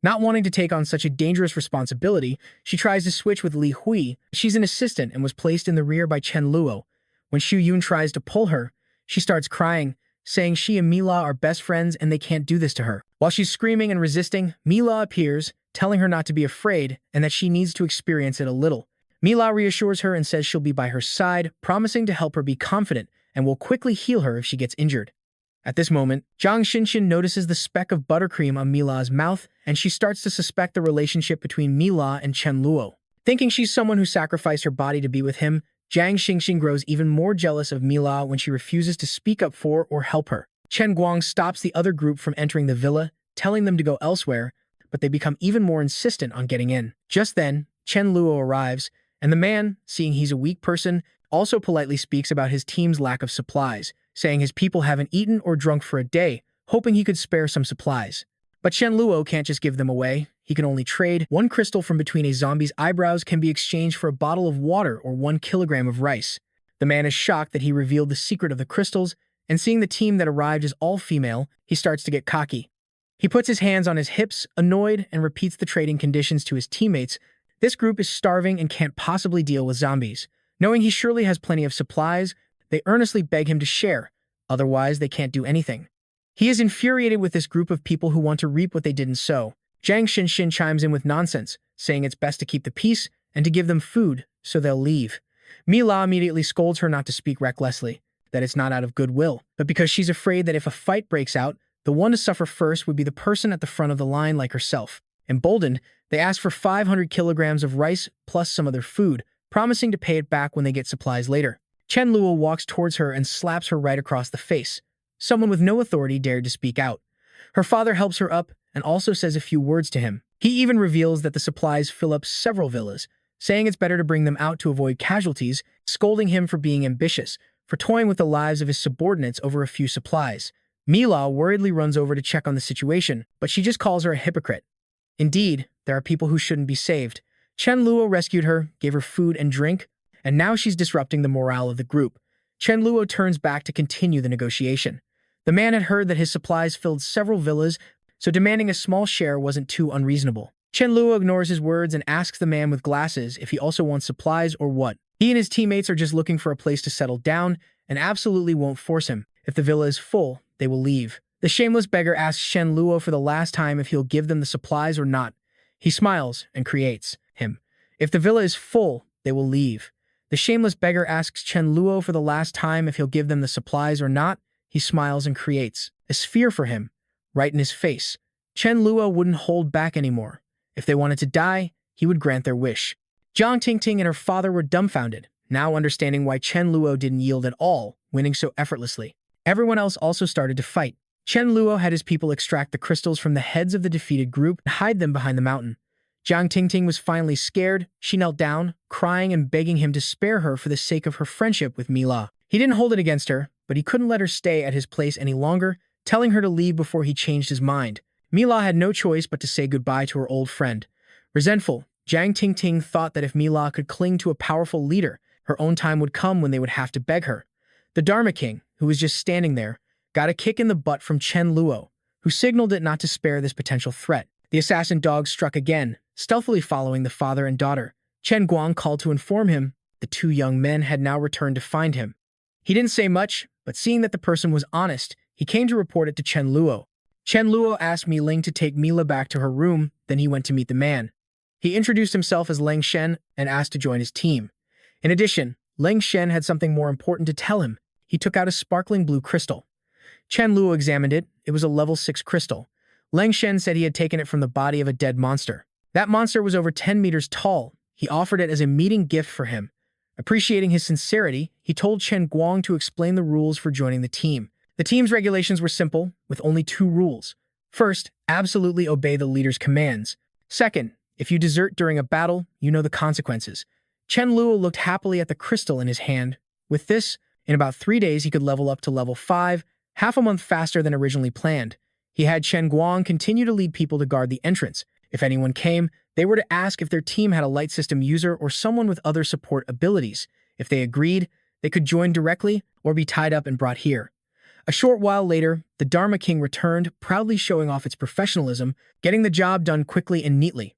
Not wanting to take on such a dangerous responsibility, she tries to switch with Li Hui. She's an assistant and was placed in the rear by Chen Luo. When Shu Yun tries to pull her, she starts crying, saying she and Mila are best friends and they can't do this to her. While she's screaming and resisting, Mila appears, telling her not to be afraid and that she needs to experience it a little. Mila reassures her and says she'll be by her side, promising to help her be confident and will quickly heal her if she gets injured. At this moment, Jiang Xinxian notices the speck of buttercream on Mila's mouth, and she starts to suspect the relationship between Mila and Chen Luo. Thinking she's someone who sacrificed her body to be with him, Jiang Xinxian grows even more jealous of Mila when she refuses to speak up for or help her. Chen Guang stops the other group from entering the villa, telling them to go elsewhere, but they become even more insistent on getting in. Just then, Chen Luo arrives, and the man, seeing he's a weak person, also politely speaks about his team's lack of supplies, saying his people haven't eaten or drunk for a day, hoping he could spare some supplies. But Chen Luo can't just give them away. He can only trade. 1 crystal from between a zombie's eyebrows can be exchanged for a bottle of water or 1 kilogram of rice. The man is shocked that he revealed the secret of the crystals, and seeing the team that arrived is all female, he starts to get cocky. He puts his hands on his hips, annoyed, and repeats the trading conditions to his teammates. This group is starving and can't possibly deal with zombies. Knowing he surely has plenty of supplies, they earnestly beg him to share, otherwise they can't do anything. He is infuriated with this group of people who want to reap what they didn't sow. Jiang Xinxian chimes in with nonsense, saying it's best to keep the peace and to give them food, so they'll leave. Mila immediately scolds her not to speak recklessly, that it's not out of goodwill, but because she's afraid that if a fight breaks out, the one to suffer first would be the person at the front of the line like herself. Emboldened, they ask for 500 kilograms of rice plus some other food, promising to pay it back when they get supplies later. Chen Luo walks towards her and slaps her right across the face. Someone with no authority dared to speak out. Her father helps her up and also says a few words to him. He even reveals that the supplies fill up several villas, saying it's better to bring them out to avoid casualties, scolding him for being ambitious, for toying with the lives of his subordinates over a few supplies. Mila worriedly runs over to check on the situation, but she just calls her a hypocrite. Indeed, there are people who shouldn't be saved. Chen Luo rescued her, gave her food and drink, and now she's disrupting the morale of the group. Chen Luo turns back to continue the negotiation. The man had heard that his supplies filled several villas, so demanding a small share wasn't too unreasonable. Chen Luo ignores his words and asks the man with glasses if he also wants supplies or what. He and his teammates are just looking for a place to settle down and absolutely won't force him. If the villa is full, they will leave. The shameless beggar asks Chen Luo for the last time if he'll give them the supplies or not. He smiles and creates him. If the villa is full, they will leave. The shameless beggar asks Chen Luo for the last time if he'll give them the supplies or not. He smiles and creates a sphere for him, right in his face. Chen Luo wouldn't hold back anymore. If they wanted to die, he would grant their wish. Jiang Tingting and her father were dumbfounded, now understanding why Chen Luo didn't yield at all, winning so effortlessly. Everyone else also started to fight. Chen Luo had his people extract the crystals from the heads of the defeated group and hide them behind the mountain. Jiang Tingting was finally scared. She knelt down, crying and begging him to spare her for the sake of her friendship with Mila. He didn't hold it against her, but he couldn't let her stay at his place any longer, telling her to leave before he changed his mind. Mila had no choice but to say goodbye to her old friend. Resentful, Jiang Tingting thought that if Mila could cling to a powerful leader, her own time would come when they would have to beg her. The Dharma King, who was just standing there, got a kick in the butt from Chen Luo, who signaled it not to spare this potential threat. The assassin dog struck again, stealthily following the father and daughter. Chen Guang called to inform him the 2 young men had now returned to find him. He didn't say much, but seeing that the person was honest, he came to report it to Chen Luo. Chen Luo asked Mi Ling to take Mila back to her room, then he went to meet the man. He introduced himself as Leng Shen and asked to join his team. In addition, Leng Shen had something more important to tell him. He took out a sparkling blue crystal. Chen Luo examined it. It was a level 6 crystal. Leng Shen said he had taken it from the body of a dead monster. That monster was over 10 meters tall. He offered it as a meeting gift for him. Appreciating his sincerity, he told Chen Guang to explain the rules for joining the team. The team's regulations were simple, with only 2 rules. First, absolutely obey the leader's commands. Second, if you desert during a battle, you know the consequences. Chen Luo looked happily at the crystal in his hand. With this, in about 3 days he could level up to level 5, half a month faster than originally planned. He had Chen Guang continue to lead people to guard the entrance. If anyone came, they were to ask if their team had a light system user or someone with other support abilities. If they agreed, they could join directly or be tied up and brought here. A short while later, the Dharma King returned, proudly showing off its professionalism, getting the job done quickly and neatly.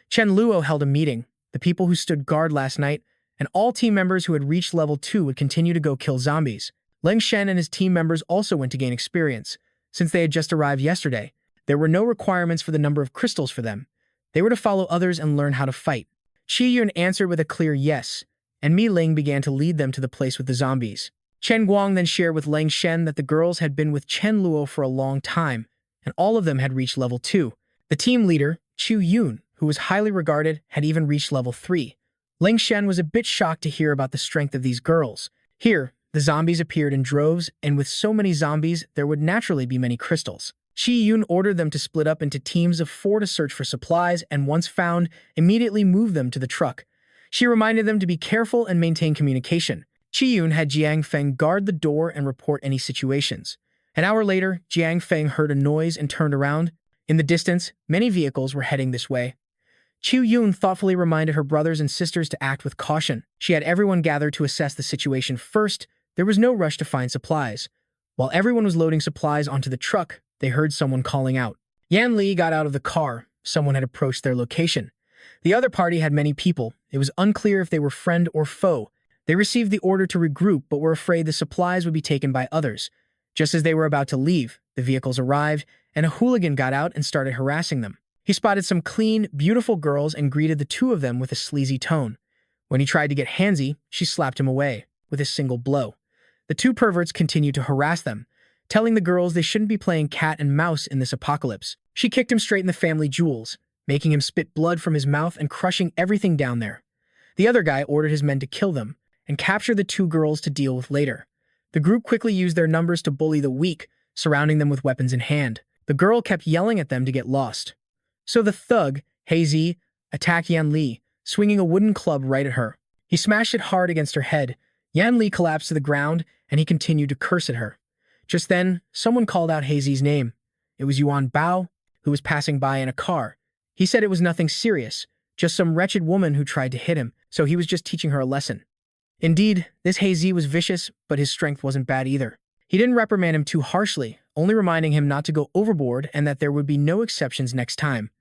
Chen Luo held a meeting. The people who stood guard last night, and all team members who had reached level 2 would continue to go kill zombies. Leng Shen and his team members also went to gain experience. Since they had just arrived yesterday, there were no requirements for the number of crystals for them. They were to follow others and learn how to fight. Qi Yun answered with a clear yes, and Mi Ling began to lead them to the place with the zombies. Chen Guang then shared with Leng Shen that the girls had been with Chen Luo for a long time, and all of them had reached level 2. The team leader, Chu Yun, who was highly regarded, had even reached level 3. Leng Shen was a bit shocked to hear about the strength of these girls. Here, the zombies appeared in droves, and with so many zombies, there would naturally be many crystals. Qi Yun ordered them to split up into teams of 4 to search for supplies, and once found, immediately move them to the truck. She reminded them to be careful and maintain communication. Qi Yun had Jiang Feng guard the door and report any situations. An hour later, Jiang Feng heard a noise and turned around. In the distance, many vehicles were heading this way. Qi Yun thoughtfully reminded her brothers and sisters to act with caution. She had everyone gather to assess the situation first. There was no rush to find supplies. While everyone was loading supplies onto the truck, they heard someone calling out. Yan Li got out of the car. Someone had approached their location. The other party had many people. It was unclear if they were friend or foe. They received the order to regroup but were afraid the supplies would be taken by others. Just as they were about to leave, the vehicles arrived, and a hooligan got out and started harassing them. He spotted some clean, beautiful girls and greeted the two of them with a sleazy tone. When he tried to get handsy, she slapped him away with a single blow. The two perverts continued to harass them, telling the girls they shouldn't be playing cat and mouse in this apocalypse. She kicked him straight in the family jewels, making him spit blood from his mouth and crushing everything down there. The other guy ordered his men to kill them and capture the two girls to deal with later. The group quickly used their numbers to bully the weak, surrounding them with weapons in hand. The girl kept yelling at them to get lost. So the thug, Hazy, attacked Yan Li, swinging a wooden club right at her. He smashed it hard against her head. Yan Li collapsed to the ground, and he continued to curse at her. Just then, someone called out Hazy's name. It was Yuan Bao, who was passing by in a car. He said it was nothing serious, just some wretched woman who tried to hit him, so he was just teaching her a lesson. Indeed, this Hazy was vicious, but his strength wasn't bad either. He didn't reprimand him too harshly, only reminding him not to go overboard and that there would be no exceptions next time.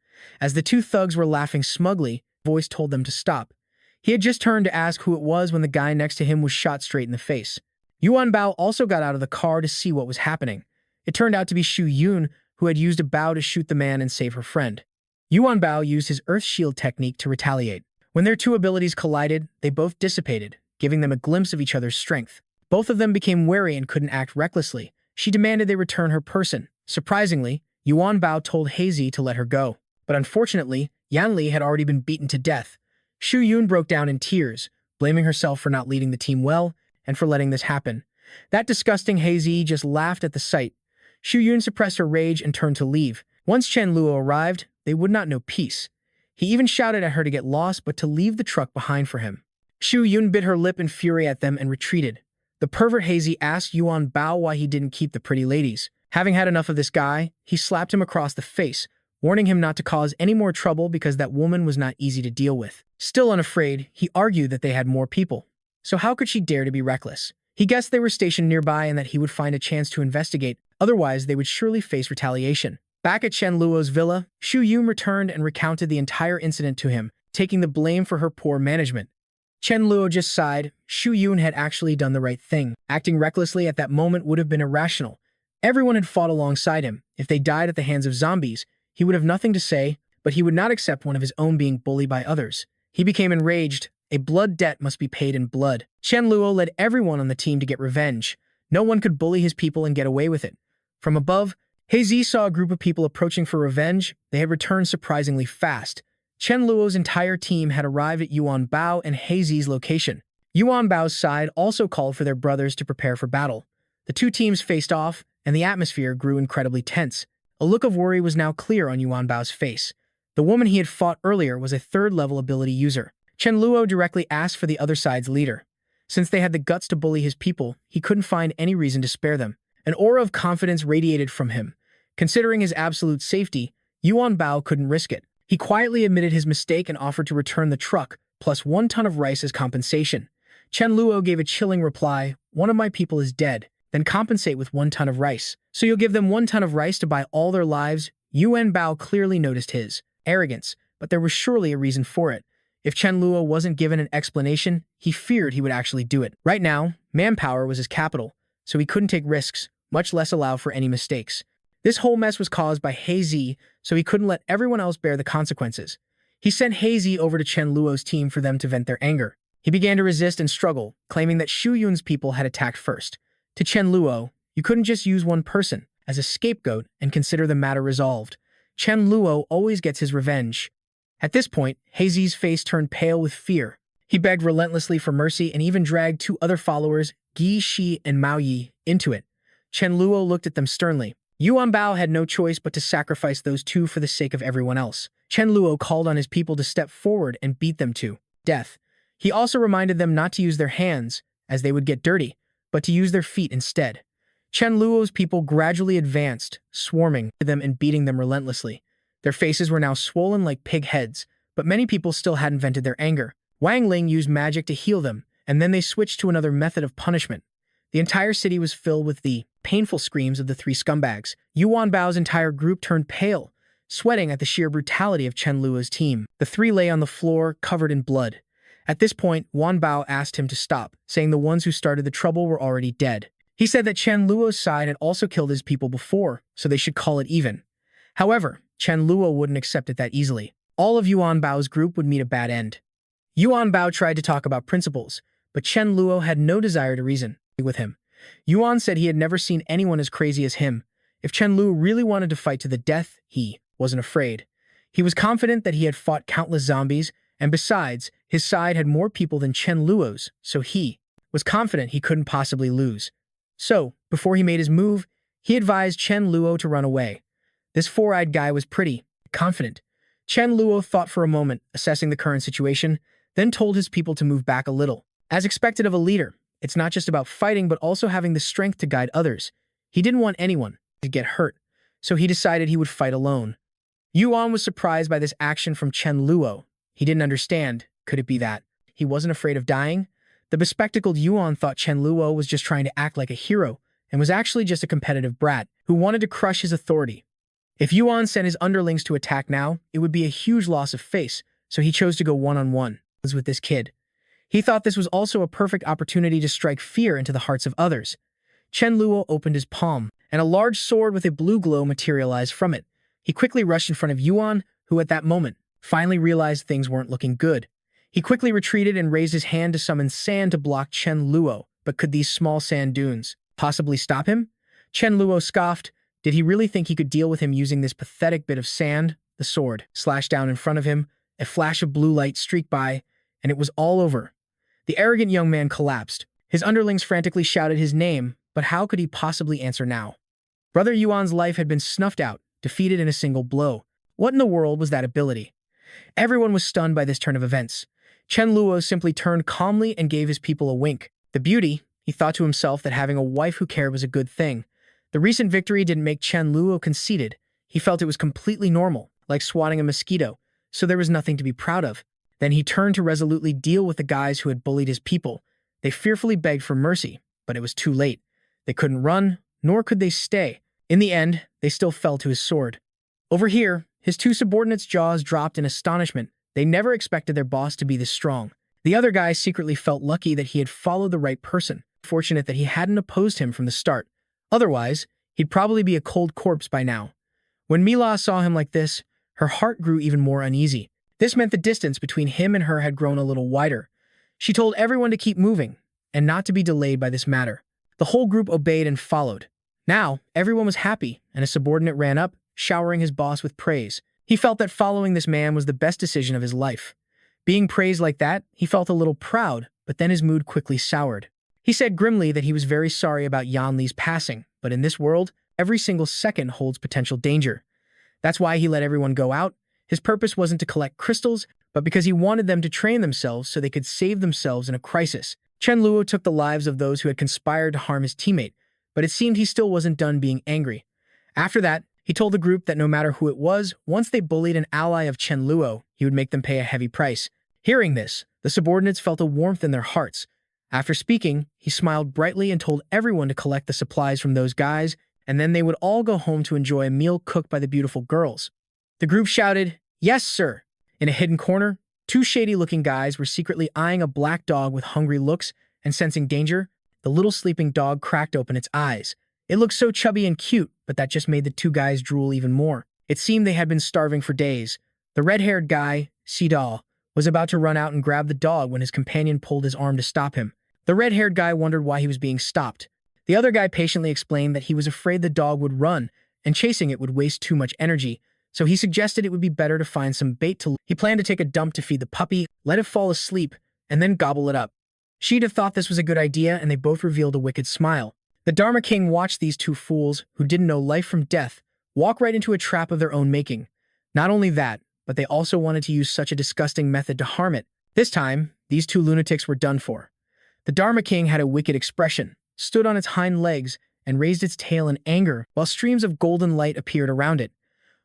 As the two thugs were laughing smugly, a voice told them to stop. He had just turned to ask who it was when the guy next to him was shot straight in the face. Yuan Bao also got out of the car to see what was happening. It turned out to be Shu Yun, who had used a bow to shoot the man and save her friend. Yuan Bao used his Earth Shield technique to retaliate. When their two abilities collided, they both dissipated, giving them a glimpse of each other's strength. Both of them became wary and couldn't act recklessly. She demanded they return her person. Surprisingly, Yuan Bao told Hazy to let her go. But unfortunately, Yan Li had already been beaten to death. Shu Yun broke down in tears, blaming herself for not leading the team well and for letting this happen. That disgusting Hazy just laughed at the sight. Shu Yun suppressed her rage and turned to leave. Once Chen Luo arrived, they would not know peace. He even shouted at her to get lost but to leave the truck behind for him. Shu Yun bit her lip in fury at them and retreated. The pervert Hazy asked Yuan Bao why he didn't keep the pretty ladies. Having had enough of this guy, he slapped him across the face, warning him not to cause any more trouble because that woman was not easy to deal with. Still unafraid, he argued that they had more people. So how could she dare to be reckless? He guessed they were stationed nearby and that he would find a chance to investigate, otherwise they would surely face retaliation. Back at Chen Luo's villa, Shu Yun returned and recounted the entire incident to him, taking the blame for her poor management. Chen Luo just sighed. Shu Yun had actually done the right thing. Acting recklessly at that moment would have been irrational. Everyone had fought alongside him. If they died at the hands of zombies, he would have nothing to say, but he would not accept one of his own being bullied by others. He became enraged. A blood debt must be paid in blood. Chen Luo led everyone on the team to get revenge. No one could bully his people and get away with it. From above, Hazy saw a group of people approaching for revenge. They had returned surprisingly fast. Chen Luo's entire team had arrived at Yuan Bao and Hazy's location. Yuan Bao's side also called for their brothers to prepare for battle. The two teams faced off, and the atmosphere grew incredibly tense. A look of worry was now clear on Yuan Bao's face. The woman he had fought earlier was a third-level ability user. Chen Luo directly asked for the other side's leader. Since they had the guts to bully his people, he couldn't find any reason to spare them. An aura of confidence radiated from him. Considering his absolute safety, Yuan Bao couldn't risk it. He quietly admitted his mistake and offered to return the truck, plus 1 ton of rice as compensation. Chen Luo gave a chilling reply, "One of my people is dead, then compensate with 1 ton of rice. So you'll give them 1 ton of rice to buy all their lives?" Yuan Bao clearly noticed his arrogance, but there was surely a reason for it. If Chen Luo wasn't given an explanation, he feared he would actually do it. Right now, manpower was his capital, so he couldn't take risks, much less allow for any mistakes. This whole mess was caused by Hazy, so he couldn't let everyone else bear the consequences. He sent Hazy over to Chen Luo's team for them to vent their anger. He began to resist and struggle, claiming that Shu Yun's people had attacked first. To Chen Luo, you couldn't just use one person as a scapegoat and consider the matter resolved. Chen Luo always gets his revenge. At this point, Hazy's face turned pale with fear. He begged relentlessly for mercy and even dragged 2 other followers, Gi Shi and Mao Yi, into it. Chen Luo looked at them sternly. Yuan Bao had no choice but to sacrifice those 2 for the sake of everyone else. Chen Luo called on his people to step forward and beat them to death. He also reminded them not to use their hands, as they would get dirty, but to use their feet instead. Chen Luo's people gradually advanced, swarming them and beating them relentlessly. Their faces were now swollen like pig heads, but many people still hadn't vented their anger. Wang Ling used magic to heal them, and then they switched to another method of punishment. The entire city was filled with the painful screams of the 3 scumbags. Yuan Bao's entire group turned pale, sweating at the sheer brutality of Chen Luo's team. The 3 lay on the floor, covered in blood. At this point, Yuan Bao asked him to stop, saying the ones who started the trouble were already dead. He said that Chen Luo's side had also killed his people before, so they should call it even. However, Chen Luo wouldn't accept it that easily. All of Yuan Bao's group would meet a bad end. Yuan Bao tried to talk about principles, but Chen Luo had no desire to reason with him. Yuan said he had never seen anyone as crazy as him. If Chen Luo really wanted to fight to the death, he wasn't afraid. He was confident that he had fought countless zombies, and besides, his side had more people than Chen Luo's, so he was confident he couldn't possibly lose. So, before he made his move, he advised Chen Luo to run away. This 4-eyed guy was pretty confident. Chen Luo thought for a moment, assessing the current situation, then told his people to move back a little. As expected of a leader, it's not just about fighting but also having the strength to guide others. He didn't want anyone to get hurt, so he decided he would fight alone. Yuan was surprised by this action from Chen Luo. He didn't understand. Could it be that he wasn't afraid of dying? The bespectacled Yuan thought Chen Luo was just trying to act like a hero and was actually just a competitive brat who wanted to crush his authority. If Yuan sent his underlings to attack now, it would be a huge loss of face, so he chose to go one-on-one with this kid. He thought this was also a perfect opportunity to strike fear into the hearts of others. Chen Luo opened his palm, and a large sword with a blue glow materialized from it. He quickly rushed in front of Yuan, who at that moment finally realized things weren't looking good. He quickly retreated and raised his hand to summon sand to block Chen Luo, but could these small sand dunes possibly stop him? Chen Luo scoffed. Did he really think he could deal with him using this pathetic bit of sand? The sword slashed down in front of him, a flash of blue light streaked by, and it was all over. The arrogant young man collapsed. His underlings frantically shouted his name, but how could he possibly answer now? Brother Yuan's life had been snuffed out, defeated in a single blow. What in the world was that ability? Everyone was stunned by this turn of events. Chen Luo simply turned calmly and gave his people a wink. The beauty, he thought to himself that having a wife who cared was a good thing. The recent victory didn't make Chen Luo conceited. He felt it was completely normal, like swatting a mosquito, so there was nothing to be proud of. Then he turned to resolutely deal with the guys who had bullied his people. They fearfully begged for mercy, but it was too late. They couldn't run, nor could they stay. In the end, they still fell to his sword. Over here, his 2 subordinates' jaws dropped in astonishment. They never expected their boss to be this strong. The other guy secretly felt lucky that he had followed the right person, fortunate that he hadn't opposed him from the start. Otherwise, he'd probably be a cold corpse by now. When Mila saw him like this, her heart grew even more uneasy. This meant the distance between him and her had grown a little wider. She told everyone to keep moving, and not to be delayed by this matter. The whole group obeyed and followed. Now, everyone was happy, and a subordinate ran up, showering his boss with praise. He felt that following this man was the best decision of his life. Being praised like that, he felt a little proud, but then his mood quickly soured. He said grimly that he was very sorry about Yan Li's passing, but in this world, every single second holds potential danger. That's why he let everyone go out. His purpose wasn't to collect crystals, but because he wanted them to train themselves so they could save themselves in a crisis. Chen Luo took the lives of those who had conspired to harm his teammate, but it seemed he still wasn't done being angry. After that, he told the group that no matter who it was, once they bullied an ally of Chen Luo, he would make them pay a heavy price. Hearing this, the subordinates felt a warmth in their hearts. After speaking, he smiled brightly and told everyone to collect the supplies from those guys, and then they would all go home to enjoy a meal cooked by the beautiful girls. The group shouted, "Yes, sir!" In a hidden corner, two shady-looking guys were secretly eyeing a black dog with hungry looks, and sensing danger, the little sleeping dog cracked open its eyes. It looked so chubby and cute, but that just made the two guys drool even more. It seemed they had been starving for days. The red-haired guy, Su Dau, was about to run out and grab the dog when his companion pulled his arm to stop him. The red-haired guy wondered why he was being stopped. The other guy patiently explained that he was afraid the dog would run, and chasing it would waste too much energy, so he suggested it would be better to find some bait to. He planned to take a dump to feed the puppy, let it fall asleep, and then gobble it up. She'd have thought this was a good idea, and they both revealed a wicked smile. The Dharma King watched these two fools, who didn't know life from death, walk right into a trap of their own making. Not only that, but they also wanted to use such a disgusting method to harm it. This time, these two lunatics were done for. The Dharma King had a wicked expression, stood on its hind legs, and raised its tail in anger, while streams of golden light appeared around it.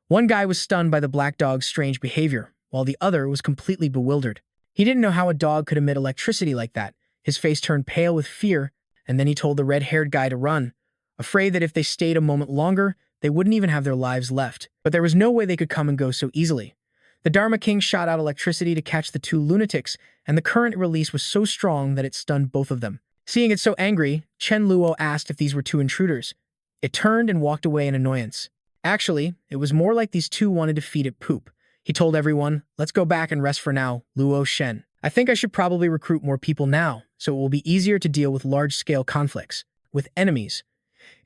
One guy was stunned by the black dog's strange behavior, while the other was completely bewildered. He didn't know how a dog could emit electricity like that. His face turned pale with fear, and then he told the red-haired guy to run, afraid that if they stayed a moment longer, they wouldn't even have their lives left. But there was no way they could come and go so easily. The Dharma King shot out electricity to catch the two lunatics, and the current release was so strong that it stunned both of them. Seeing it so angry, Chen Luo asked if these were two intruders. It turned and walked away in annoyance. Actually, it was more like these two wanted to feed it poop. He told everyone, "Let's go back and rest for now, Luo Shen. I think I should probably recruit more people now, so it will be easier to deal with large-scale conflicts, with enemies.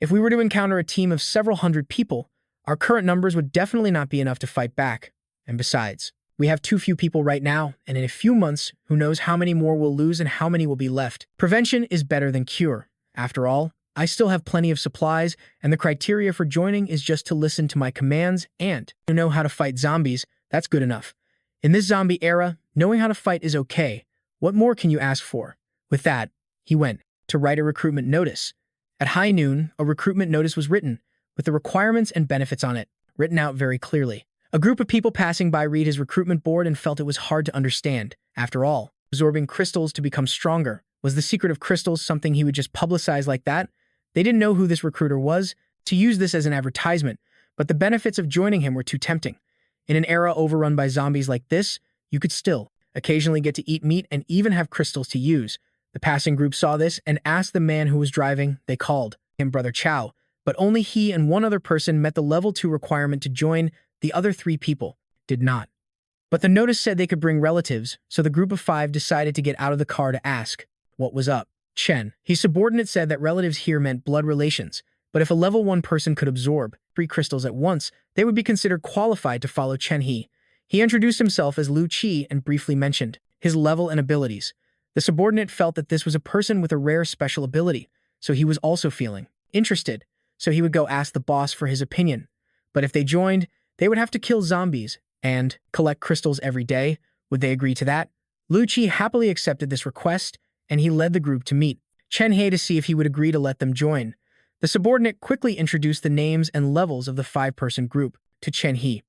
If we were to encounter a team of several hundred people, our current numbers would definitely not be enough to fight back. And besides, we have too few people right now, and in a few months, who knows how many more we'll lose and how many will be left. Prevention is better than cure. After all, I still have plenty of supplies, and the criteria for joining is just to listen to my commands and to know how to fight zombies. That's good enough. In this zombie era, knowing how to fight is okay. What more can you ask for?" With that, he went to write a recruitment notice. At high noon, a recruitment notice was written, with the requirements and benefits on it, written out very clearly. A group of people passing by read his recruitment board and felt it was hard to understand. After all, absorbing crystals to become stronger. Was the secret of crystals something he would just publicize like that? They didn't know who this recruiter was, to use this as an advertisement, but the benefits of joining him were too tempting. In an era overrun by zombies like this, you could still occasionally get to eat meat and even have crystals to use. The passing group saw this and asked the man who was driving. They called him Brother Chow, but only he and one other person met the level 2 requirement to join. The other 3 people did not. But the notice said they could bring relatives, so the group of 5 decided to get out of the car to ask what was up. Chen, his subordinate, said that relatives here meant blood relations, but if a level 1 person could absorb 3 crystals at once, they would be considered qualified to follow Chen He. He introduced himself as Lu Qi and briefly mentioned his level and abilities. The subordinate felt that this was a person with a rare special ability, so he was also feeling interested, so he would go ask the boss for his opinion. But if they joined, they would have to kill zombies and collect crystals every day. Would they agree to that? Lu Qi happily accepted this request, and he led the group to meet Chen He to see if he would agree to let them join. The subordinate quickly introduced the names and levels of the 5-person group to Chen He.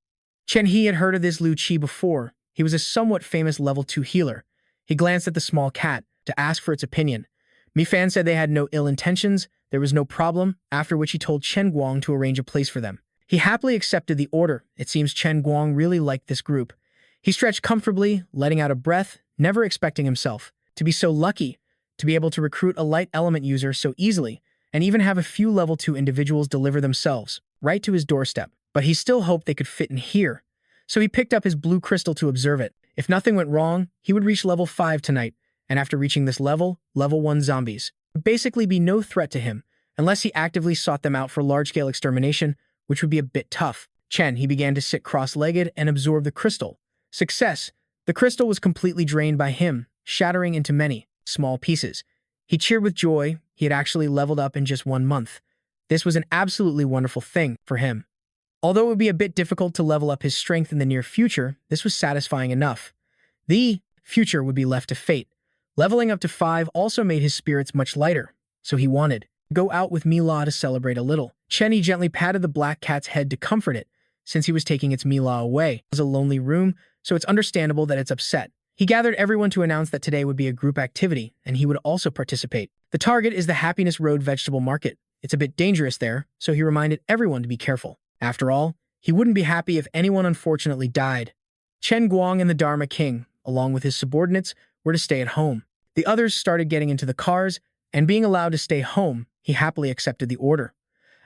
Chen He had heard of this Lu Qi before. He was a somewhat famous level 2 healer. He glanced at the small cat to ask for its opinion. Mi Fan said they had no ill intentions, there was no problem, after which he told Chen Guang to arrange a place for them. He happily accepted the order. It seems Chen Guang really liked this group. He stretched comfortably, letting out a breath, never expecting himself to be so lucky to be able to recruit a light element user so easily, and even have a few level 2 individuals deliver themselves right to his doorstep. But he still hoped they could fit in here. So he picked up his blue crystal to observe it. If nothing went wrong, he would reach level 5 tonight, and after reaching this level 1 zombies would basically be no threat to him, unless he actively sought them out for large-scale extermination, which would be a bit tough. Chen, he began to sit cross-legged and absorb the crystal. Success! The crystal was completely drained by him, shattering into many small pieces. He cheered with joy. He had actually leveled up in just 1 month. This was an absolutely wonderful thing for him. Although it would be a bit difficult to level up his strength in the near future, this was satisfying enough. The future would be left to fate. Leveling up to 5 also made his spirits much lighter, so he wanted to go out with Mila to celebrate a little. Chen gently patted the black cat's head to comfort it, since he was taking its Mila away. It was a lonely room, so it's understandable that it's upset. He gathered everyone to announce that today would be a group activity, and he would also participate. The target is the Happiness Road Vegetable Market. It's a bit dangerous there, so he reminded everyone to be careful. After all, he wouldn't be happy if anyone unfortunately died. Chen Guang and the Dharma King, along with his subordinates, were to stay at home. The others started getting into the cars, and being allowed to stay home, he happily accepted the order.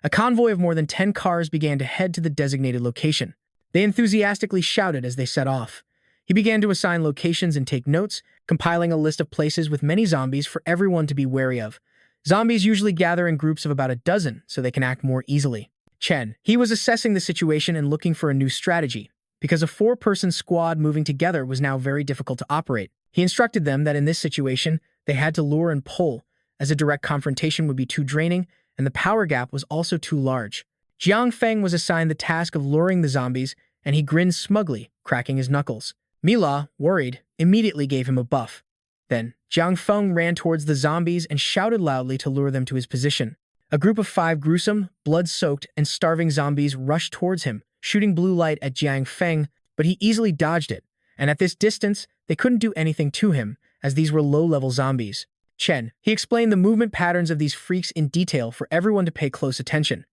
A convoy of more than 10 cars began to head to the designated location. They enthusiastically shouted as they set off. He began to assign locations and take notes, compiling a list of places with many zombies for everyone to be wary of. Zombies usually gather in groups of about a dozen, so they can act more easily. Chen. He was assessing the situation and looking for a new strategy, because a 4-person squad moving together was now very difficult to operate. He instructed them that in this situation, they had to lure and pull, as a direct confrontation would be too draining, and the power gap was also too large. Jiang Feng was assigned the task of luring the zombies, and he grinned smugly, cracking his knuckles. Mila, worried, immediately gave him a buff. Then, Jiang Feng ran towards the zombies and shouted loudly to lure them to his position. A group of 5 gruesome, blood-soaked, and starving zombies rushed towards him, shooting blue light at Jiang Feng, but he easily dodged it, and at this distance, they couldn't do anything to him, as these were low-level zombies. Chen. He explained the movement patterns of these freaks in detail for everyone to pay close attention.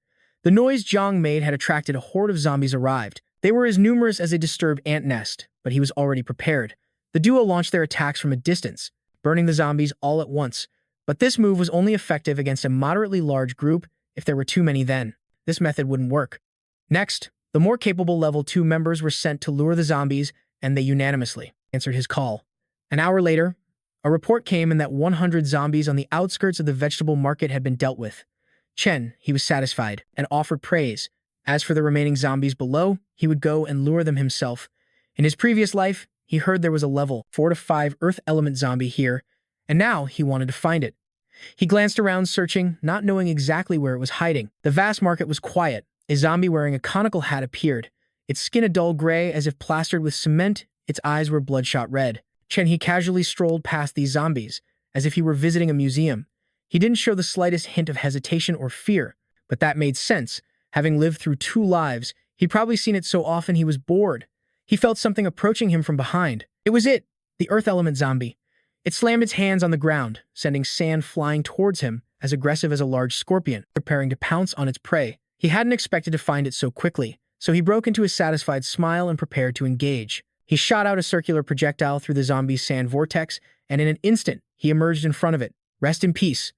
The noise Jiang made had attracted a horde of zombies arrived. They were as numerous as a disturbed ant nest, but he was already prepared. The duo launched their attacks from a distance, burning the zombies all at once. But this move was only effective against a moderately large group. If there were too many then, this method wouldn't work. Next, the more capable level 2 members were sent to lure the zombies, and they unanimously answered his call. An hour later, a report came in that 100 zombies on the outskirts of the vegetable market had been dealt with. Chen, he was satisfied, and offered praise. As for the remaining zombies below, he would go and lure them himself. In his previous life, he heard there was a level 4 to 5 earth element zombie here, and now he wanted to find it. He glanced around searching, not knowing exactly where it was hiding. The vast market was quiet. A zombie wearing a conical hat appeared, its skin a dull gray as if plastered with cement, its eyes were bloodshot red. Chen he casually strolled past these zombies, as if he were visiting a museum. He didn't show the slightest hint of hesitation or fear, but that made sense. Having lived through 2 lives, he'd probably seen it so often he was bored. He felt something approaching him from behind. It was it, the earth element zombie. It slammed its hands on the ground, sending sand flying towards him, as aggressive as a large scorpion, preparing to pounce on its prey. He hadn't expected to find it so quickly, so he broke into a satisfied smile and prepared to engage. He shot out a circular projectile through the zombie's sand vortex, and in an instant, he emerged in front of it. Rest in peace.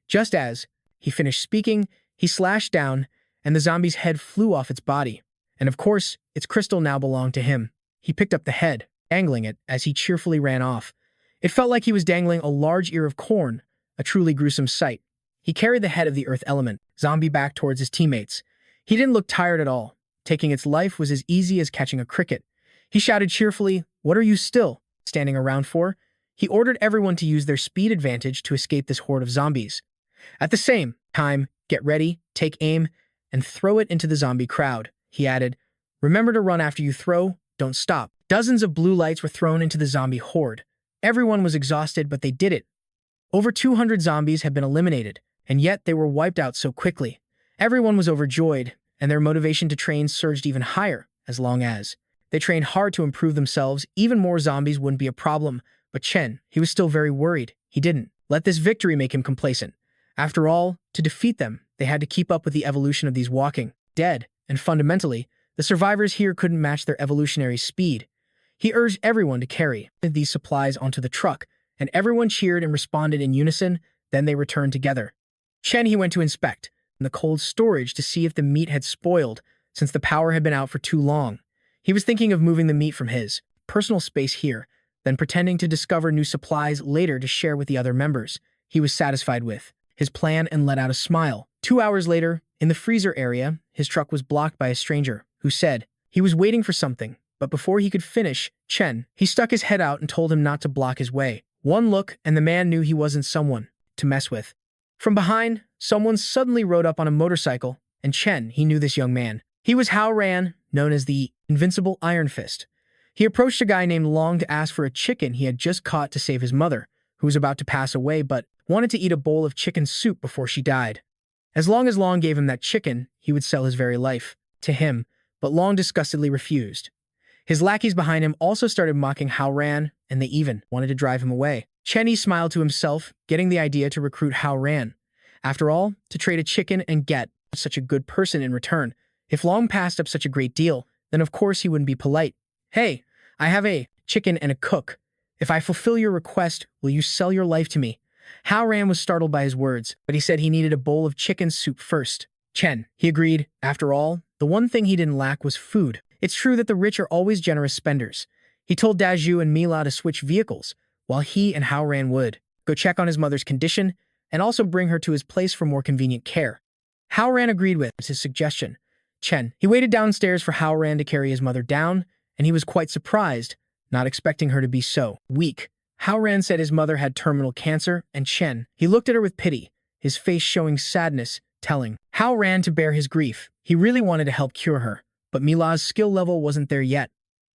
Just as he finished speaking, he slashed down, and the zombie's head flew off its body. And of course, its crystal now belonged to him. He picked up the head, dangling it as he cheerfully ran off. It felt like he was dangling a large ear of corn, a truly gruesome sight. He carried the head of the earth element zombie back towards his teammates. He didn't look tired at all. Taking its life was as easy as catching a cricket. He shouted cheerfully, "What are you still standing around for?" He ordered everyone to use their speed advantage to escape this horde of zombies. At the same time, get ready, take aim, and throw it into the zombie crowd. He added, "Remember to run after you throw, don't stop." Dozens of blue lights were thrown into the zombie horde. Everyone was exhausted, but they did it. Over 200 zombies had been eliminated, and yet they were wiped out so quickly. Everyone was overjoyed, and their motivation to train surged even higher, as long as they trained hard to improve themselves. Even more zombies wouldn't be a problem, but Chen, he was still very worried. He didn't let this victory make him complacent. After all, to defeat them, they had to keep up with the evolution of these walking dead, and fundamentally, the survivors here couldn't match their evolutionary speed. He urged everyone to carry these supplies onto the truck, and everyone cheered and responded in unison. Then they returned together. Chen he went to inspect the cold storage to see if the meat had spoiled, since the power had been out for too long. He was thinking of moving the meat from his personal space here, then pretending to discover new supplies later to share with the other members. He was satisfied with his plan and let out a smile. 2 hours later, in the freezer area, his truck was blocked by a stranger, who said he was waiting for something, but before he could finish, Chen, he stuck his head out and told him not to block his way. One look, and the man knew he wasn't someone to mess with. From behind, someone suddenly rode up on a motorcycle, and Chen, he knew this young man. He was Hao Ran, known as the Invincible Iron Fist. He approached a guy named Long to ask for a chicken he had just caught to save his mother, who was about to pass away but wanted to eat a bowl of chicken soup before she died. As long as Long gave him that chicken, he would sell his very life to him, but Long disgustedly refused. His lackeys behind him also started mocking Hao Ran, and they even wanted to drive him away. Chenny smiled to himself, getting the idea to recruit Hao Ran. After all, to trade a chicken and get such a good person in return. If Long passed up such a great deal, then of course he wouldn't be polite. Hey, I have a chicken and a cook. If I fulfill your request, will you sell your life to me? Hao Ran was startled by his words, but he said he needed a bowl of chicken soup first. Chen, he agreed. After all, the one thing he didn't lack was food. It's true that the rich are always generous spenders. He told Dazhu and Mila to switch vehicles, while he and Hao Ran would go check on his mother's condition and also bring her to his place for more convenient care. Hao Ran agreed with his suggestion. Chen, he waited downstairs for Hao Ran to carry his mother down, and he was quite surprised, not expecting her to be so weak. Hao Ran said his mother had terminal cancer, and Chen, he looked at her with pity, his face showing sadness, telling Hao Ran to bear his grief. He really wanted to help cure her, but Mila's skill level wasn't there yet.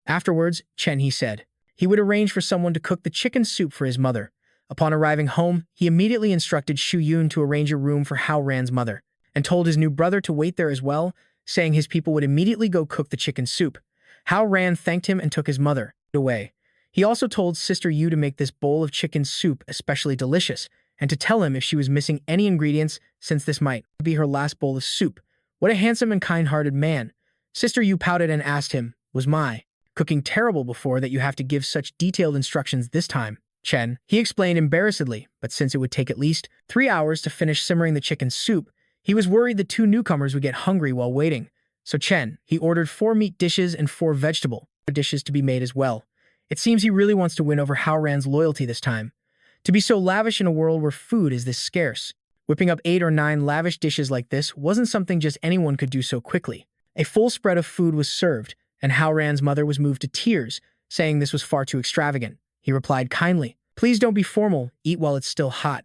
Afterwards, Chen, he said, he would arrange for someone to cook the chicken soup for his mother. Upon arriving home, he immediately instructed Shu Yun to arrange a room for Hao Ran's mother, and told his new brother to wait there as well, saying his people would immediately go cook the chicken soup. Hao Ran thanked him and took his mother away. He also told Sister Yu to make this bowl of chicken soup especially delicious, and to tell him if she was missing any ingredients, since this might be her last bowl of soup. What a handsome and kind-hearted man. Sister Yu pouted and asked him, was my cooking terrible before that you have to give such detailed instructions this time? Chen, he explained embarrassedly, but since it would take at least 3 hours to finish simmering the chicken soup, he was worried the two newcomers would get hungry while waiting. So Chen, he ordered 4 meat dishes and 4 vegetable dishes to be made as well. It seems he really wants to win over Hao Ran's loyalty this time. To be so lavish in a world where food is this scarce. Whipping up 8 or 9 lavish dishes like this wasn't something just anyone could do so quickly. A full spread of food was served, and Hao Ran's mother was moved to tears, saying this was far too extravagant. He replied kindly, please don't be formal, eat while it's still hot.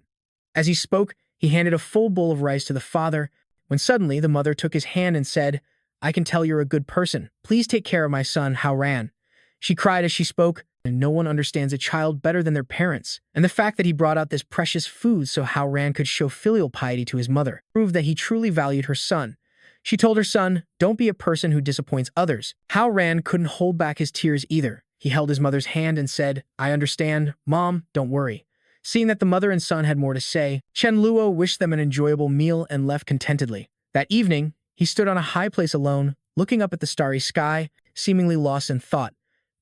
As he spoke, he handed a full bowl of rice to the father, when suddenly the mother took his hand and said, I can tell you're a good person. Please take care of my son, Hao Ran. She cried as she spoke, and no one understands a child better than their parents. And the fact that he brought out this precious food so Hao Ran could show filial piety to his mother proved that he truly valued her son. She told her son, don't be a person who disappoints others. Hao Ran couldn't hold back his tears either. He held his mother's hand and said, I understand, Mom, don't worry. Seeing that the mother and son had more to say, Chen Luo wished them an enjoyable meal and left contentedly. That evening, he stood on a high place alone, looking up at the starry sky, seemingly lost in thought.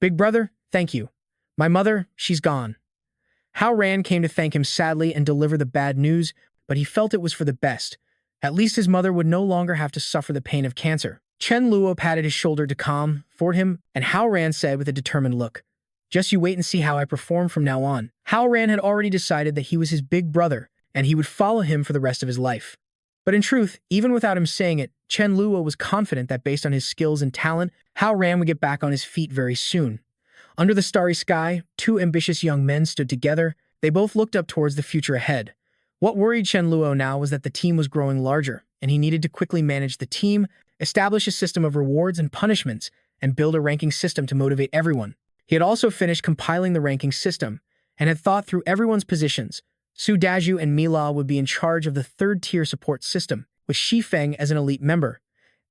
Big brother, thank you. My mother, she's gone. Hao Ran came to thank him sadly and deliver the bad news, but he felt it was for the best. At least his mother would no longer have to suffer the pain of cancer. Chen Luo patted his shoulder to comfort him, and Hao Ran said with a determined look, just you wait and see how I perform from now on. Hao Ran had already decided that he was his big brother, and he would follow him for the rest of his life. But in truth, even without him saying it, Chen Luo was confident that based on his skills and talent, Hao Ran would get back on his feet very soon. Under the starry sky, 2 ambitious young men stood together. They both looked up towards the future ahead. What worried Chen Luo now was that the team was growing larger, and he needed to quickly manage the team, establish a system of rewards and punishments, and build a ranking system to motivate everyone. He had also finished compiling the ranking system, and had thought through everyone's positions. Su Dau and Mila would be in charge of the 3rd-tier support system, with Shi Feng as an elite member.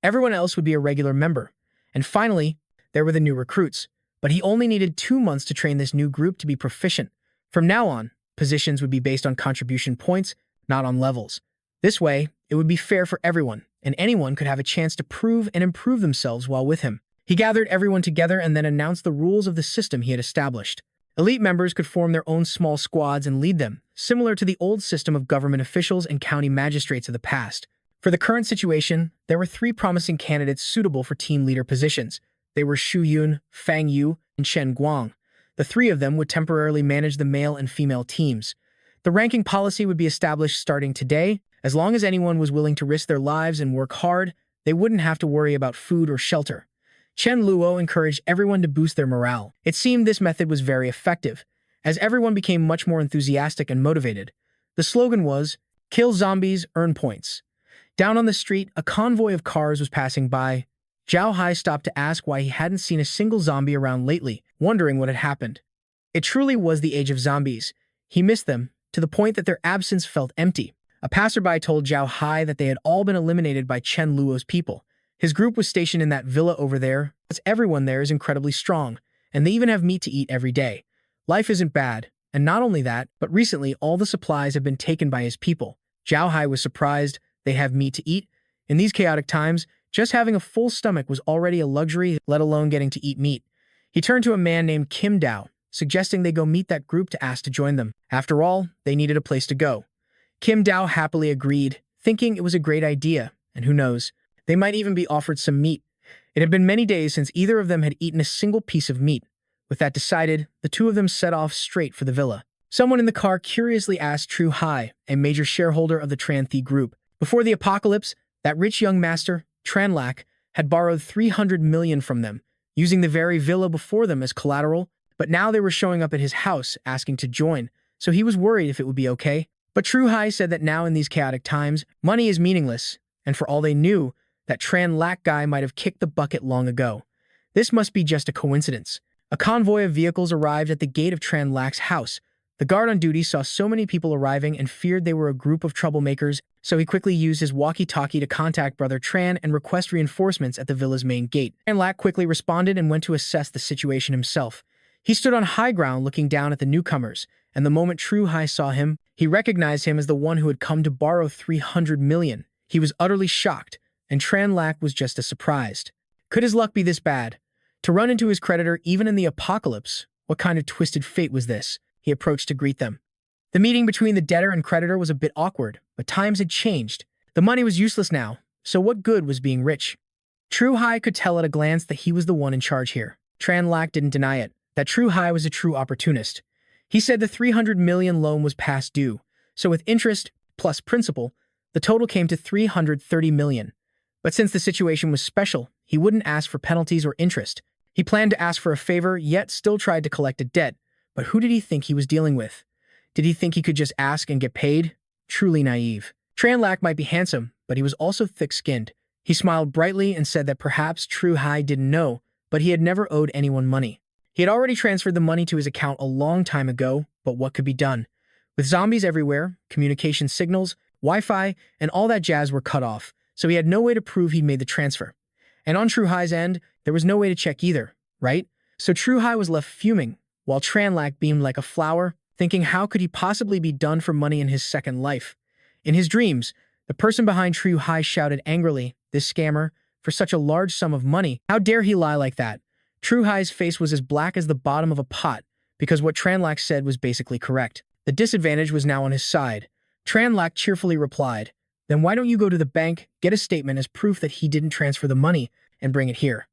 Everyone else would be a regular member. And finally, there were the new recruits. But he only needed 2 months to train this new group to be proficient. From now on, positions would be based on contribution points, not on levels. This way, it would be fair for everyone, and anyone could have a chance to prove and improve themselves while with him. He gathered everyone together and then announced the rules of the system he had established. Elite members could form their own small squads and lead them, similar to the old system of government officials and county magistrates of the past. For the current situation, there were 3 promising candidates suitable for team leader positions. They were Shu Yun, Fang Yu, and Shen Guang. The 3 of them would temporarily manage the male and female teams. The ranking policy would be established starting today. As long as anyone was willing to risk their lives and work hard, they wouldn't have to worry about food or shelter. Chen Luo encouraged everyone to boost their morale. It seemed this method was very effective, as everyone became much more enthusiastic and motivated. The slogan was, kill zombies, earn points. Down on the street, a convoy of cars was passing by. Zhao Hai stopped to ask why he hadn't seen a single zombie around lately, wondering what had happened. It truly was the age of zombies. He missed them, to the point that their absence felt empty. A passerby told Zhao Hai that they had all been eliminated by Chen Luo's people. His group was stationed in that villa over there, as everyone there is incredibly strong, and they even have meat to eat every day. Life isn't bad, and not only that, but recently all the supplies have been taken by his people. Zhao Hai was surprised they have meat to eat. In these chaotic times, just having a full stomach was already a luxury, let alone getting to eat meat. He turned to a man named Kim Dao, suggesting they go meet that group to ask to join them. After all, they needed a place to go. Kim Dao happily agreed, thinking it was a great idea, and who knows, they might even be offered some meat. It had been many days since either of them had eaten a single piece of meat. With that decided, the two of them set off straight for the villa. Someone in the car curiously asked Tru Hai, a major shareholder of the Tranthi group. Before the apocalypse, that rich young master, Tranlac, had borrowed 300 million from them, using the very villa before them as collateral, but now they were showing up at his house asking to join, so he was worried if it would be okay. But Tru Hai said that now in these chaotic times, money is meaningless, and for all they knew, that Tranlac guy might have kicked the bucket long ago. This must be just a coincidence. A convoy of vehicles arrived at the gate of Tranlac's house. The guard on duty saw so many people arriving and feared they were a group of troublemakers, so he quickly used his walkie-talkie to contact Brother Tran and request reinforcements at the villa's main gate. Tranlac quickly responded and went to assess the situation himself. He stood on high ground looking down at the newcomers, and the moment Tru Hai saw him, he recognized him as the one who had come to borrow 300 million. He was utterly shocked, and Tranlac was just as surprised. Could his luck be this bad? To run into his creditor even in the apocalypse? What kind of twisted fate was this? He approached to greet them. The meeting between the debtor and creditor was a bit awkward, but times had changed. The money was useless now, so what good was being rich? Tru Hai could tell at a glance that he was the one in charge here. Tranlac didn't deny it, that Tru Hai was a true opportunist. He said the 300 million loan was past due, so with interest plus principal, the total came to 330 million. But since the situation was special, he wouldn't ask for penalties or interest. He planned to ask for a favor, yet still tried to collect a debt. But who did he think he was dealing with? Did he think he could just ask and get paid? Truly naive. Tranlac might be handsome, but he was also thick-skinned. He smiled brightly and said that perhaps Tru Hai didn't know, but he had never owed anyone money. He had already transferred the money to his account a long time ago, but what could be done? With zombies everywhere, communication signals, Wi-Fi, and all that jazz were cut off, so he had no way to prove he'd made the transfer. And on Tru Hai's end, there was no way to check either, right? So Tru Hai was left fuming, while Tranlac beamed like a flower, thinking how could he possibly be done for money in his second life. In his dreams, the person behind Tru Hai shouted angrily, "This scammer, for such a large sum of money, how dare he lie like that?" Tru Hai's face was as black as the bottom of a pot, because what Tranlac said was basically correct. The disadvantage was now on his side. Tranlac cheerfully replied, "Then why don't you go to the bank, get a statement as proof that he didn't transfer the money, and bring it here?"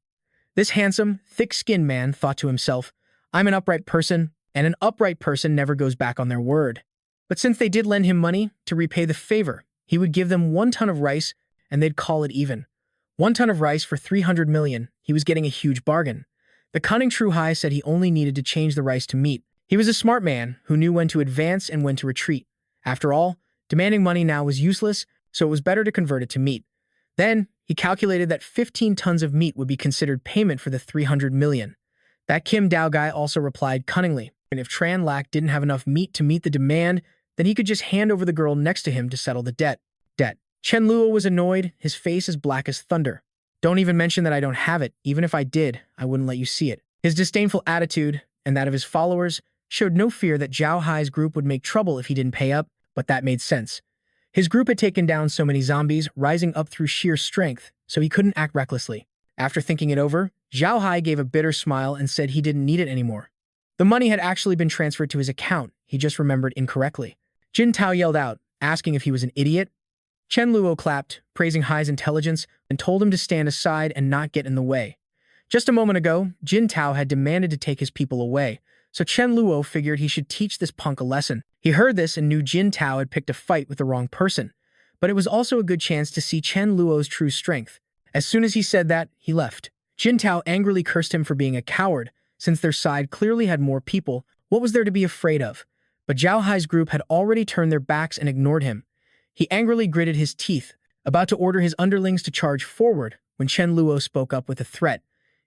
This handsome, thick-skinned man thought to himself, "I'm an upright person, and an upright person never goes back on their word." But since they did lend him money to repay the favor, he would give them 1 ton of rice, and they'd call it even. 1 ton of rice for 300 million, he was getting a huge bargain. The cunning Tru Hai said he only needed to change the rice to meat. He was a smart man who knew when to advance and when to retreat. After all, demanding money now was useless, so it was better to convert it to meat. Then, he calculated that 15 tons of meat would be considered payment for the 300 million. That Kim Dao guy also replied cunningly, and if Tranlac didn't have enough meat to meet the demand, then he could just hand over the girl next to him to settle the debt. Chen Luo was annoyed, his face as black as thunder. "Don't even mention that I don't have it. Even if I did, I wouldn't let you see it." His disdainful attitude, and that of his followers, showed no fear that Zhao Hai's group would make trouble if he didn't pay up, but that made sense. His group had taken down so many zombies, rising up through sheer strength, so he couldn't act recklessly. After thinking it over, Zhao Hai gave a bitter smile and said he didn't need it anymore. The money had actually been transferred to his account, he just remembered incorrectly. Jin Tao yelled out, asking if he was an idiot. Chen Luo clapped, praising Hai's intelligence, and told him to stand aside and not get in the way. Just a moment ago, Jin Tao had demanded to take his people away, so Chen Luo figured he should teach this punk a lesson. He heard this and knew Jin Tao had picked a fight with the wrong person, but it was also a good chance to see Chen Luo's true strength. As soon as he said that, he left. Jin Tao angrily cursed him for being a coward, since their side clearly had more people. What was there to be afraid of? But Zhao Hai's group had already turned their backs and ignored him. He angrily gritted his teeth, about to order his underlings to charge forward, when Chen Luo spoke up with a threat.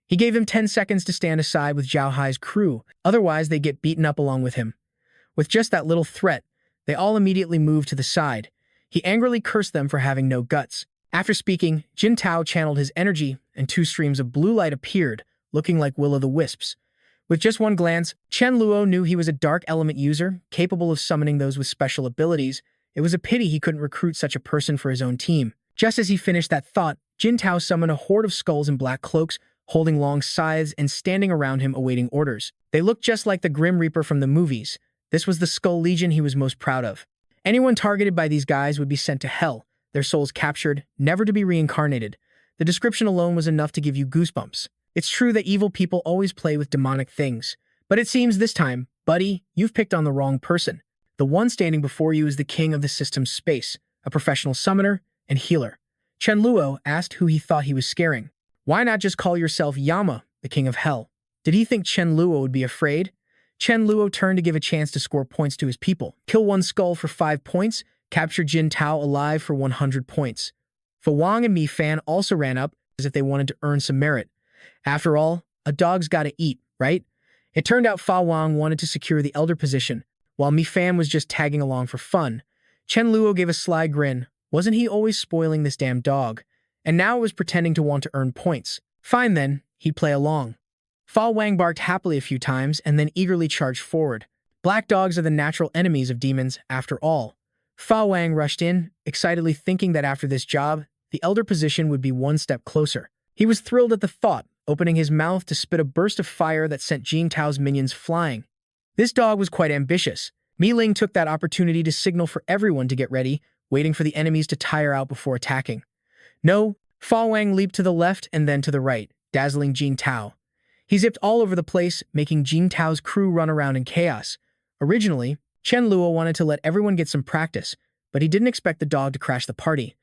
He gave him 10 seconds to stand aside with Zhao Hai's crew, otherwise they'd get beaten up along with him. With just that little threat, they all immediately moved to the side. He angrily cursed them for having no guts. After speaking, Jin Tao channeled his energy, and 2 streams of blue light appeared, looking like will-o'-the-wisps. With just one glance, Chen Luo knew he was a dark element user, capable of summoning those with special abilities. It was a pity he couldn't recruit such a person for his own team. Just as he finished that thought, Jin Tao summoned a horde of skulls in black cloaks, holding long scythes and standing around him awaiting orders. They looked just like the Grim Reaper from the movies. This was the Skull Legion he was most proud of. Anyone targeted by these guys would be sent to hell, their souls captured, never to be reincarnated. The description alone was enough to give you goosebumps. It's true that evil people always play with demonic things. But it seems this time, buddy, you've picked on the wrong person. The one standing before you is the king of the system's space, a professional summoner and healer. Chen Luo asked who he thought he was scaring. Why not just call yourself Yama, the king of hell? Did he think Chen Luo would be afraid? Chen Luo turned to give a chance to score points to his people. Kill one skull for 5 points, capture Jin Tao alive for 100 points. Fa Wang and Mi Fan also ran up as if they wanted to earn some merit. After all, a dog's gotta eat, right? It turned out Fa Wang wanted to secure the elder position, while Mi Fan was just tagging along for fun. Chen Luo gave a sly grin. Wasn't he always spoiling this damn dog? And now it was pretending to want to earn points. Fine then, he'd play along. Fa Wang barked happily a few times and then eagerly charged forward. Black dogs are the natural enemies of demons, after all. Fa Wang rushed in, excitedly thinking that after this job, the elder position would be one step closer. He was thrilled at the thought, opening his mouth to spit a burst of fire that sent Jin Tao's minions flying. This dog was quite ambitious. Mi Ling took that opportunity to signal for everyone to get ready, waiting for the enemies to tire out before attacking. No, Fa Wang leaped to the left and then to the right, dazzling Jin Tao. He zipped all over the place, making Jin Tao's crew run around in chaos. Originally, Chen Luo wanted to let everyone get some practice, but he didn't expect the dog to crash the party.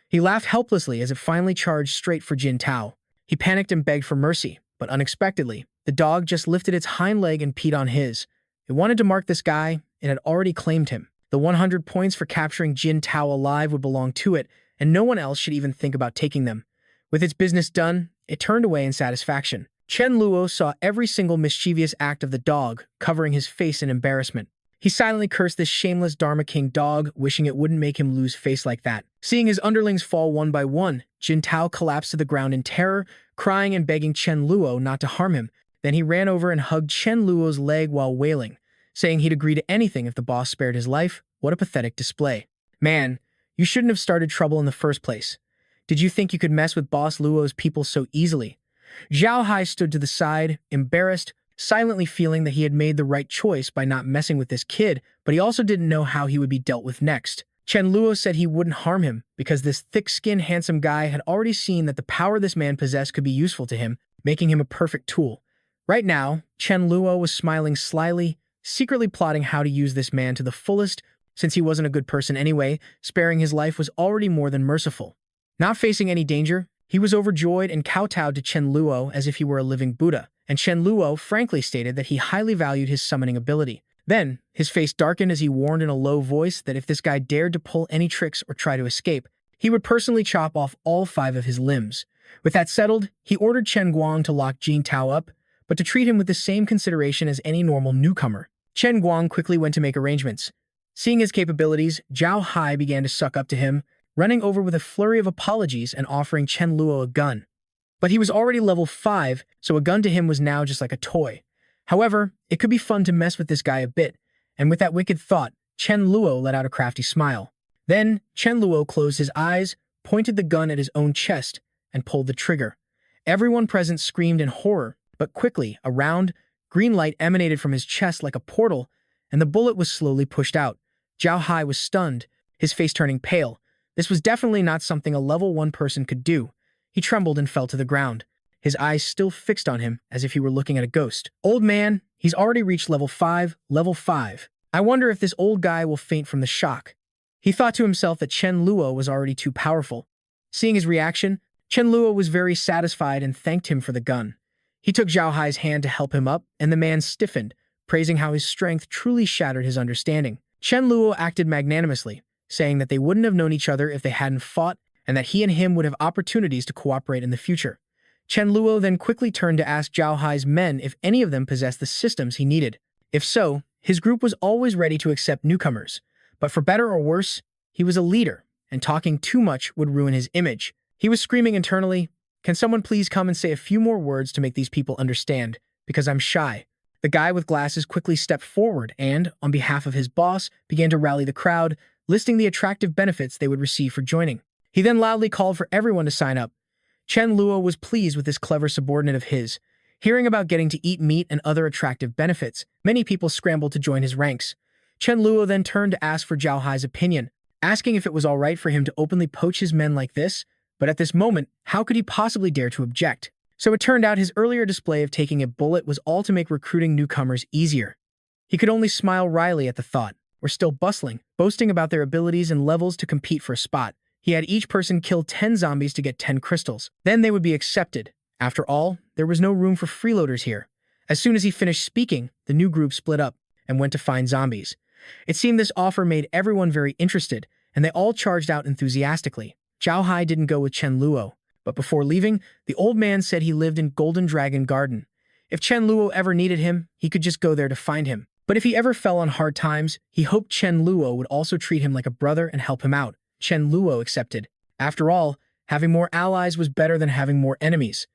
He laughed helplessly as it finally charged straight for Jin Tao. He panicked and begged for mercy, but unexpectedly, the dog just lifted its hind leg and peed on his. It wanted to mark this guy, and had already claimed him. The 100 points for capturing Jin Tao alive would belong to it, and no one else should even think about taking them. With its business done, it turned away in satisfaction. Chen Luo saw every single mischievous act of the dog, covering his face in embarrassment. He silently cursed this shameless Dharma King dog, wishing it wouldn't make him lose face like that. Seeing his underlings fall one by one, Jin Tao collapsed to the ground in terror, crying and begging Chen Luo not to harm him. Then he ran over and hugged Chen Luo's leg while wailing, saying he'd agree to anything if the boss spared his life. What a pathetic display. Man, you shouldn't have started trouble in the first place. Did you think you could mess with Boss Luo's people so easily? Zhao Hai stood to the side, embarrassed, silently feeling that he had made the right choice by not messing with this kid, but he also didn't know how he would be dealt with next. Chen Luo said he wouldn't harm him because this thick-skinned, handsome guy had already seen that the power this man possessed could be useful to him, making him a perfect tool. Right now, Chen Luo was smiling slyly, secretly plotting how to use this man to the fullest. Since he wasn't a good person anyway, sparing his life was already more than merciful. Not facing any danger, he was overjoyed and kowtowed to Chen Luo as if he were a living Buddha, and Chen Luo frankly stated that he highly valued his summoning ability. Then, his face darkened as he warned in a low voice that if this guy dared to pull any tricks or try to escape, he would personally chop off all 5 of his limbs. With that settled, he ordered Chen Guang to lock Jin Tao up, but to treat him with the same consideration as any normal newcomer. Chen Guang quickly went to make arrangements. Seeing his capabilities, Zhao Hai began to suck up to him, running over with a flurry of apologies and offering Chen Luo a gun. But he was already level 5, so a gun to him was now just like a toy. However, it could be fun to mess with this guy a bit, and with that wicked thought, Chen Luo let out a crafty smile. Then, Chen Luo closed his eyes, pointed the gun at his own chest, and pulled the trigger. Everyone present screamed in horror, but quickly, a round, green light emanated from his chest like a portal, and the bullet was slowly pushed out. Zhao Hai was stunned, his face turning pale. This was definitely not something a level 1 person could do. He trembled and fell to the ground, his eyes still fixed on him as if he were looking at a ghost. Old man, he's already reached level 5. I wonder if this old guy will faint from the shock. He thought to himself that Chen Luo was already too powerful. Seeing his reaction, Chen Luo was very satisfied and thanked him for the gun. He took Zhao Hai's hand to help him up, and the man stiffened, praising how his strength truly shattered his understanding. Chen Luo acted magnanimously, saying that they wouldn't have known each other if they hadn't fought, and that he and him would have opportunities to cooperate in the future. Chen Luo then quickly turned to ask Zhao Hai's men if any of them possessed the systems he needed. If so, his group was always ready to accept newcomers. But for better or worse, he was a leader, and talking too much would ruin his image. He was screaming internally, "Can someone please come and say a few more words to make these people understand, because I'm shy." The guy with glasses quickly stepped forward and, on behalf of his boss, began to rally the crowd, listing the attractive benefits they would receive for joining. He then loudly called for everyone to sign up. Chen Luo was pleased with this clever subordinate of his. Hearing about getting to eat meat and other attractive benefits, many people scrambled to join his ranks. Chen Luo then turned to ask for Zhao Hai's opinion, asking if it was all right for him to openly poach his men like this, but at this moment, how could he possibly dare to object? So it turned out his earlier display of taking a bullet was all to make recruiting newcomers easier. He could only smile wryly at the thought. Were still bustling, boasting about their abilities and levels to compete for a spot. He had each person kill 10 zombies to get 10 crystals. Then they would be accepted. After all, there was no room for freeloaders here. As soon as he finished speaking, the new group split up and went to find zombies. It seemed this offer made everyone very interested, and they all charged out enthusiastically. Zhao Hai didn't go with Chen Luo, but before leaving, the old man said he lived in Golden Dragon Garden. If Chen Luo ever needed him, he could just go there to find him. But if he ever fell on hard times, he hoped Chen Luo would also treat him like a brother and help him out. Chen Luo accepted. After all, having more allies was better than having more enemies.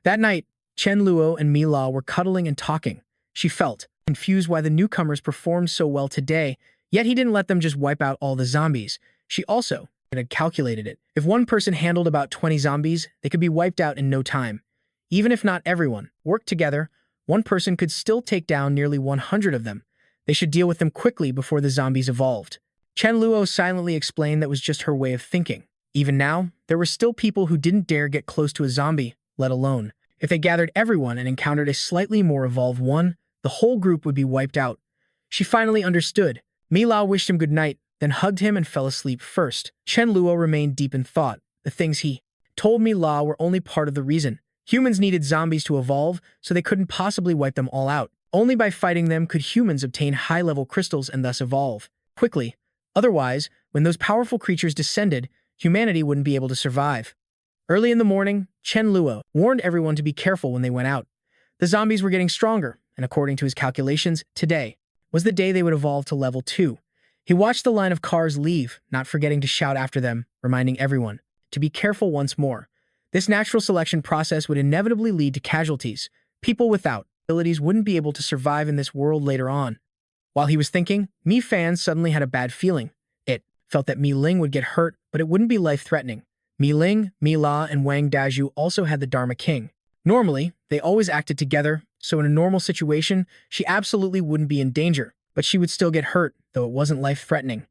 That night, Chen Luo and Mi La were cuddling and talking. She felt confused why the newcomers performed so well today, yet he didn't let them just wipe out all the zombies. She also had calculated it. If one person handled about 20 zombies, they could be wiped out in no time. Even if not everyone worked together, one person could still take down nearly 100 of them. They should deal with them quickly before the zombies evolved. Chen Luo silently explained that was just her way of thinking. Even now, there were still people who didn't dare get close to a zombie, let alone. If they gathered everyone and encountered a slightly more evolved one, the whole group would be wiped out. She finally understood. Mi La wished him good night, then hugged him and fell asleep first. Chen Luo remained deep in thought. The things he told Mi La were only part of the reason. Humans needed zombies to evolve, so they couldn't possibly wipe them all out. Only by fighting them could humans obtain high-level crystals and thus evolve quickly. Otherwise, when those powerful creatures descended, humanity wouldn't be able to survive. Early in the morning, Chen Luo warned everyone to be careful when they went out. The zombies were getting stronger, and according to his calculations, today was the day they would evolve to level 2. He watched the line of cars leave, not forgetting to shout after them, reminding everyone to be careful once more. This natural selection process would inevitably lead to casualties. People without abilities wouldn't be able to survive in this world later on. While he was thinking, Mi Fan suddenly had a bad feeling. It felt that Mi Ling would get hurt, but it wouldn't be life-threatening. Mi Ling, Mi La, and Wang Dazhu also had the Dharma King. Normally, they always acted together, so in a normal situation, she absolutely wouldn't be in danger, but she would still get hurt, though it wasn't life-threatening.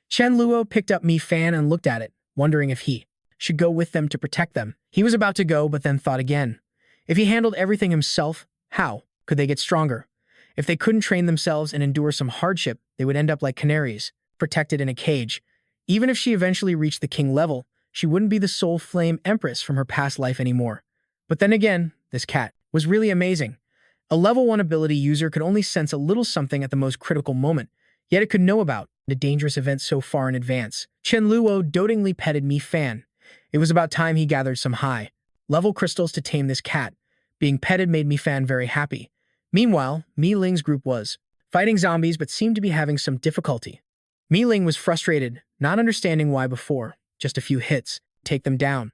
Chen Luo picked up Mi Fan and looked at it, wondering if he should go with them to protect them. He was about to go, but then thought again. If he handled everything himself, how could they get stronger? If they couldn't train themselves and endure some hardship, they would end up like canaries, protected in a cage. Even if she eventually reached the king level, she wouldn't be the sole flame empress from her past life anymore. But then again, this cat was really amazing. A level 1 ability user could only sense a little something at the most critical moment, yet it could know about the dangerous event so far in advance. Chen Luo dotingly petted Mi Fan. It was about time he gathered some high-level crystals to tame this cat. Being petted made Mi Fan very happy. Meanwhile, Mi Ling's group was fighting zombies but seemed to be having some difficulty. Mi Ling was frustrated, not understanding why before. Just a few hits, take them down.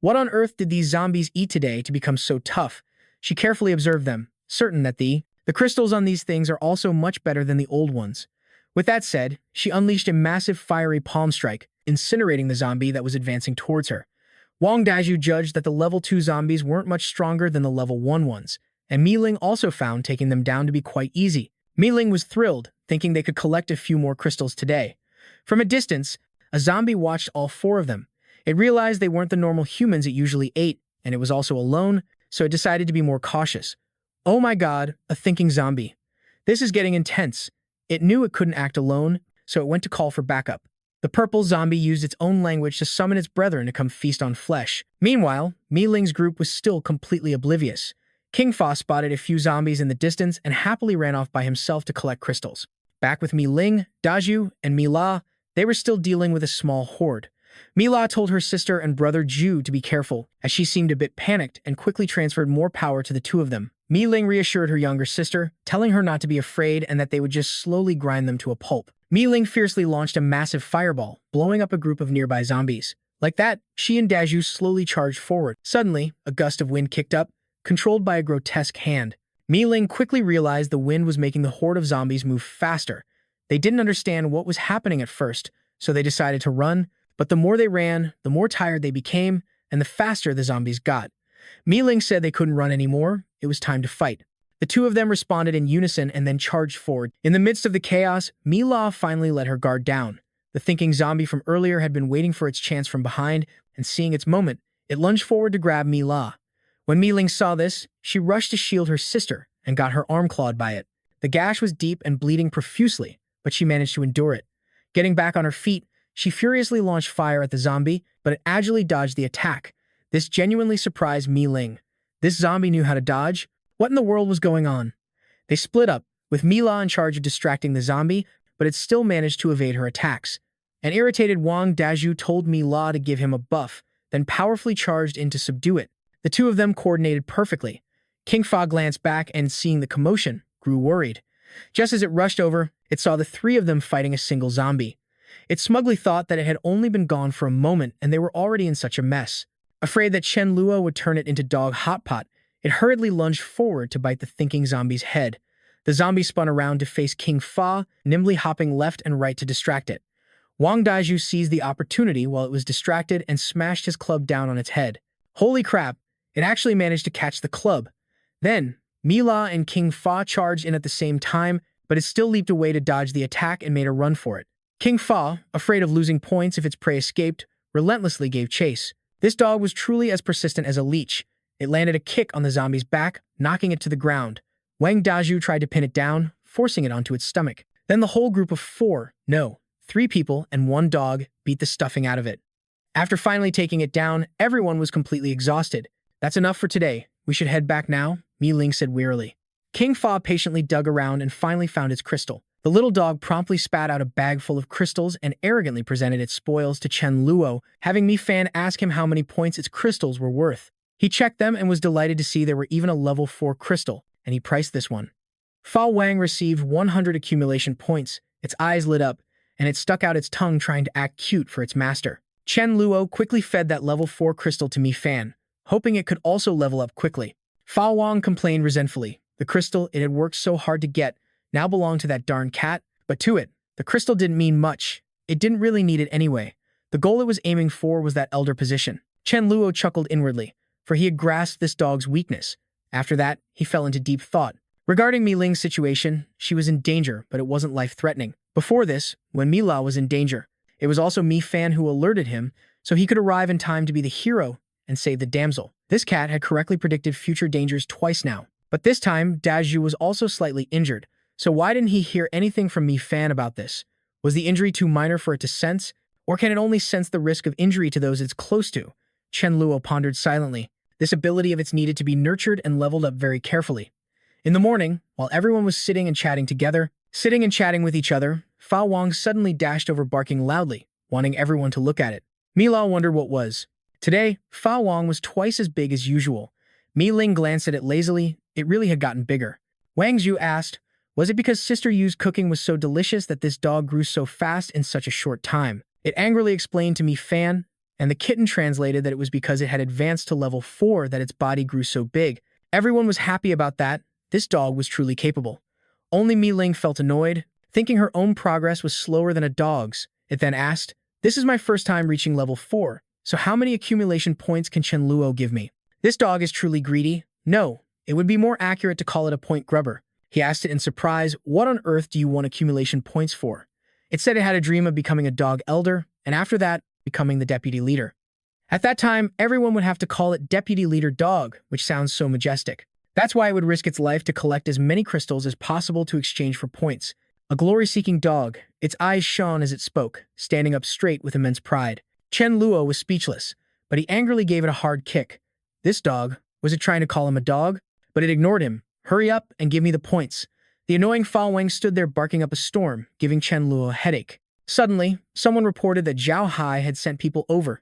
What on earth did these zombies eat today to become so tough? She carefully observed them, certain that the crystals on these things are also much better than the old ones. With that said, she unleashed a massive fiery palm strike, incinerating the zombie that was advancing towards her. Wang Dazhu judged that the level 2 zombies weren't much stronger than the level 1 ones, and Mi Ling also found taking them down to be quite easy. Mi Ling was thrilled, thinking they could collect a few more crystals today. From a distance, a zombie watched all 4 of them. It realized they weren't the normal humans it usually ate, and it was also alone, so it decided to be more cautious. Oh my god, a thinking zombie. This is getting intense. It knew it couldn't act alone, so it went to call for backup. The purple zombie used its own language to summon its brethren to come feast on flesh. Meanwhile, Mi Ling's group was still completely oblivious. King Fa spotted a few zombies in the distance and happily ran off by himself to collect crystals. Back with Mi Ling, Dazhu, and Mi La, they were still dealing with a small horde. Mila told her sister and brother Ju to be careful, as she seemed a bit panicked and quickly transferred more power to the two of them. Mi Ling reassured her younger sister, telling her not to be afraid and that they would just slowly grind them to a pulp. Mi Ling fiercely launched a massive fireball, blowing up a group of nearby zombies. Like that, she and Daju slowly charged forward. Suddenly, a gust of wind kicked up, controlled by a grotesque hand. Mi Ling quickly realized the wind was making the horde of zombies move faster. They didn't understand what was happening at first, so they decided to run, but the more they ran, the more tired they became, and the faster the zombies got. Mi Ling said they couldn't run anymore. It was time to fight. The two of them responded in unison and then charged forward. In the midst of the chaos, Mila finally let her guard down. The thinking zombie from earlier had been waiting for its chance from behind, and seeing its moment, it lunged forward to grab Mila. When Mi Ling saw this, she rushed to shield her sister and got her arm clawed by it. The gash was deep and bleeding profusely, but she managed to endure it. Getting back on her feet, she furiously launched fire at the zombie, but it agilely dodged the attack. This genuinely surprised Mi Ling. This zombie knew how to dodge. What in the world was going on? They split up, with Mila in charge of distracting the zombie, but it still managed to evade her attacks. An irritated Wang Daju told Mila to give him a buff, then powerfully charged in to subdue it. The two of them coordinated perfectly. King Fa glanced back and, seeing the commotion, grew worried. Just as it rushed over, it saw the three of them fighting a single zombie. It smugly thought that it had only been gone for a moment and they were already in such a mess. Afraid that Chen Luo would turn it into dog hot pot, it hurriedly lunged forward to bite the thinking zombie's head. The zombie spun around to face King Fa, nimbly hopping left and right to distract it. Wang Daiju seized the opportunity while it was distracted and smashed his club down on its head. Holy crap, it actually managed to catch the club. Then, Mila and King Fa charged in at the same time, but it still leaped away to dodge the attack and made a run for it. King Fa, afraid of losing points if its prey escaped, relentlessly gave chase. This dog was truly as persistent as a leech. It landed a kick on the zombie's back, knocking it to the ground. Wang Daju tried to pin it down, forcing it onto its stomach. Then the whole group of three people and one dog beat the stuffing out of it. After finally taking it down, everyone was completely exhausted. That's enough for today. We should head back now, Mi Ling said wearily. King Fa patiently dug around and finally found its crystal. The little dog promptly spat out a bag full of crystals and arrogantly presented its spoils to Chen Luo, having Mi Fan ask him how many points its crystals were worth. He checked them and was delighted to see there were even a level 4 crystal, and he priced this one. Fa Wang received 100 accumulation points, its eyes lit up, and it stuck out its tongue trying to act cute for its master. Chen Luo quickly fed that level 4 crystal to Mi Fan, hoping it could also level up quickly. Fa Wang complained resentfully. The crystal it had worked so hard to get now belonged to that darn cat, but to it, the crystal didn't mean much. It didn't really need it anyway. The goal it was aiming for was that elder position. Chen Luo chuckled inwardly, for he had grasped this dog's weakness. After that, he fell into deep thought. Regarding Mi Ling's situation, she was in danger, but it wasn't life-threatening. Before this, when Mila was in danger, it was also Mi Fan who alerted him, so he could arrive in time to be the hero and save the damsel. This cat had correctly predicted future dangers twice now. But this time, Daju was also slightly injured, so why didn't he hear anything from Mi Fan about this? Was the injury too minor for it to sense, or can it only sense the risk of injury to those it's close to? Chen Luo pondered silently. This ability of its needed to be nurtured and leveled up very carefully. In the morning, while everyone was sitting and chatting with each other, Fa Wang suddenly dashed over barking loudly, wanting everyone to look at it. Mila wondered what was. Today, Fa Wang was twice as big as usual. Mi Ling glanced at it lazily. It really had gotten bigger. Wang Zhu asked, was it because Sister Yu's cooking was so delicious that this dog grew so fast in such a short time? It angrily explained to Mi Fan, and the kitten translated that it was because it had advanced to level 4 that its body grew so big. Everyone was happy about that. This dog was truly capable. Only Mi Ling felt annoyed, thinking her own progress was slower than a dog's. It then asked, this is my first time reaching level 4, so how many accumulation points can Chen Luo give me? This dog is truly greedy. No, it would be more accurate to call it a point grubber. He asked it in surprise, what on earth do you want accumulation points for? It said it had a dream of becoming a dog elder, and after that, becoming the deputy leader. At that time, everyone would have to call it deputy leader dog, which sounds so majestic. That's why it would risk its life to collect as many crystals as possible to exchange for points. A glory-seeking dog, its eyes shone as it spoke, standing up straight with immense pride. Chen Luo was speechless, but he angrily gave it a hard kick. This dog, was it trying to call him a dog? But it ignored him. Hurry up and give me the points. The annoying Fa Wang stood there barking up a storm, giving Chen Luo a headache. Suddenly, someone reported that Zhao Hai had sent people over.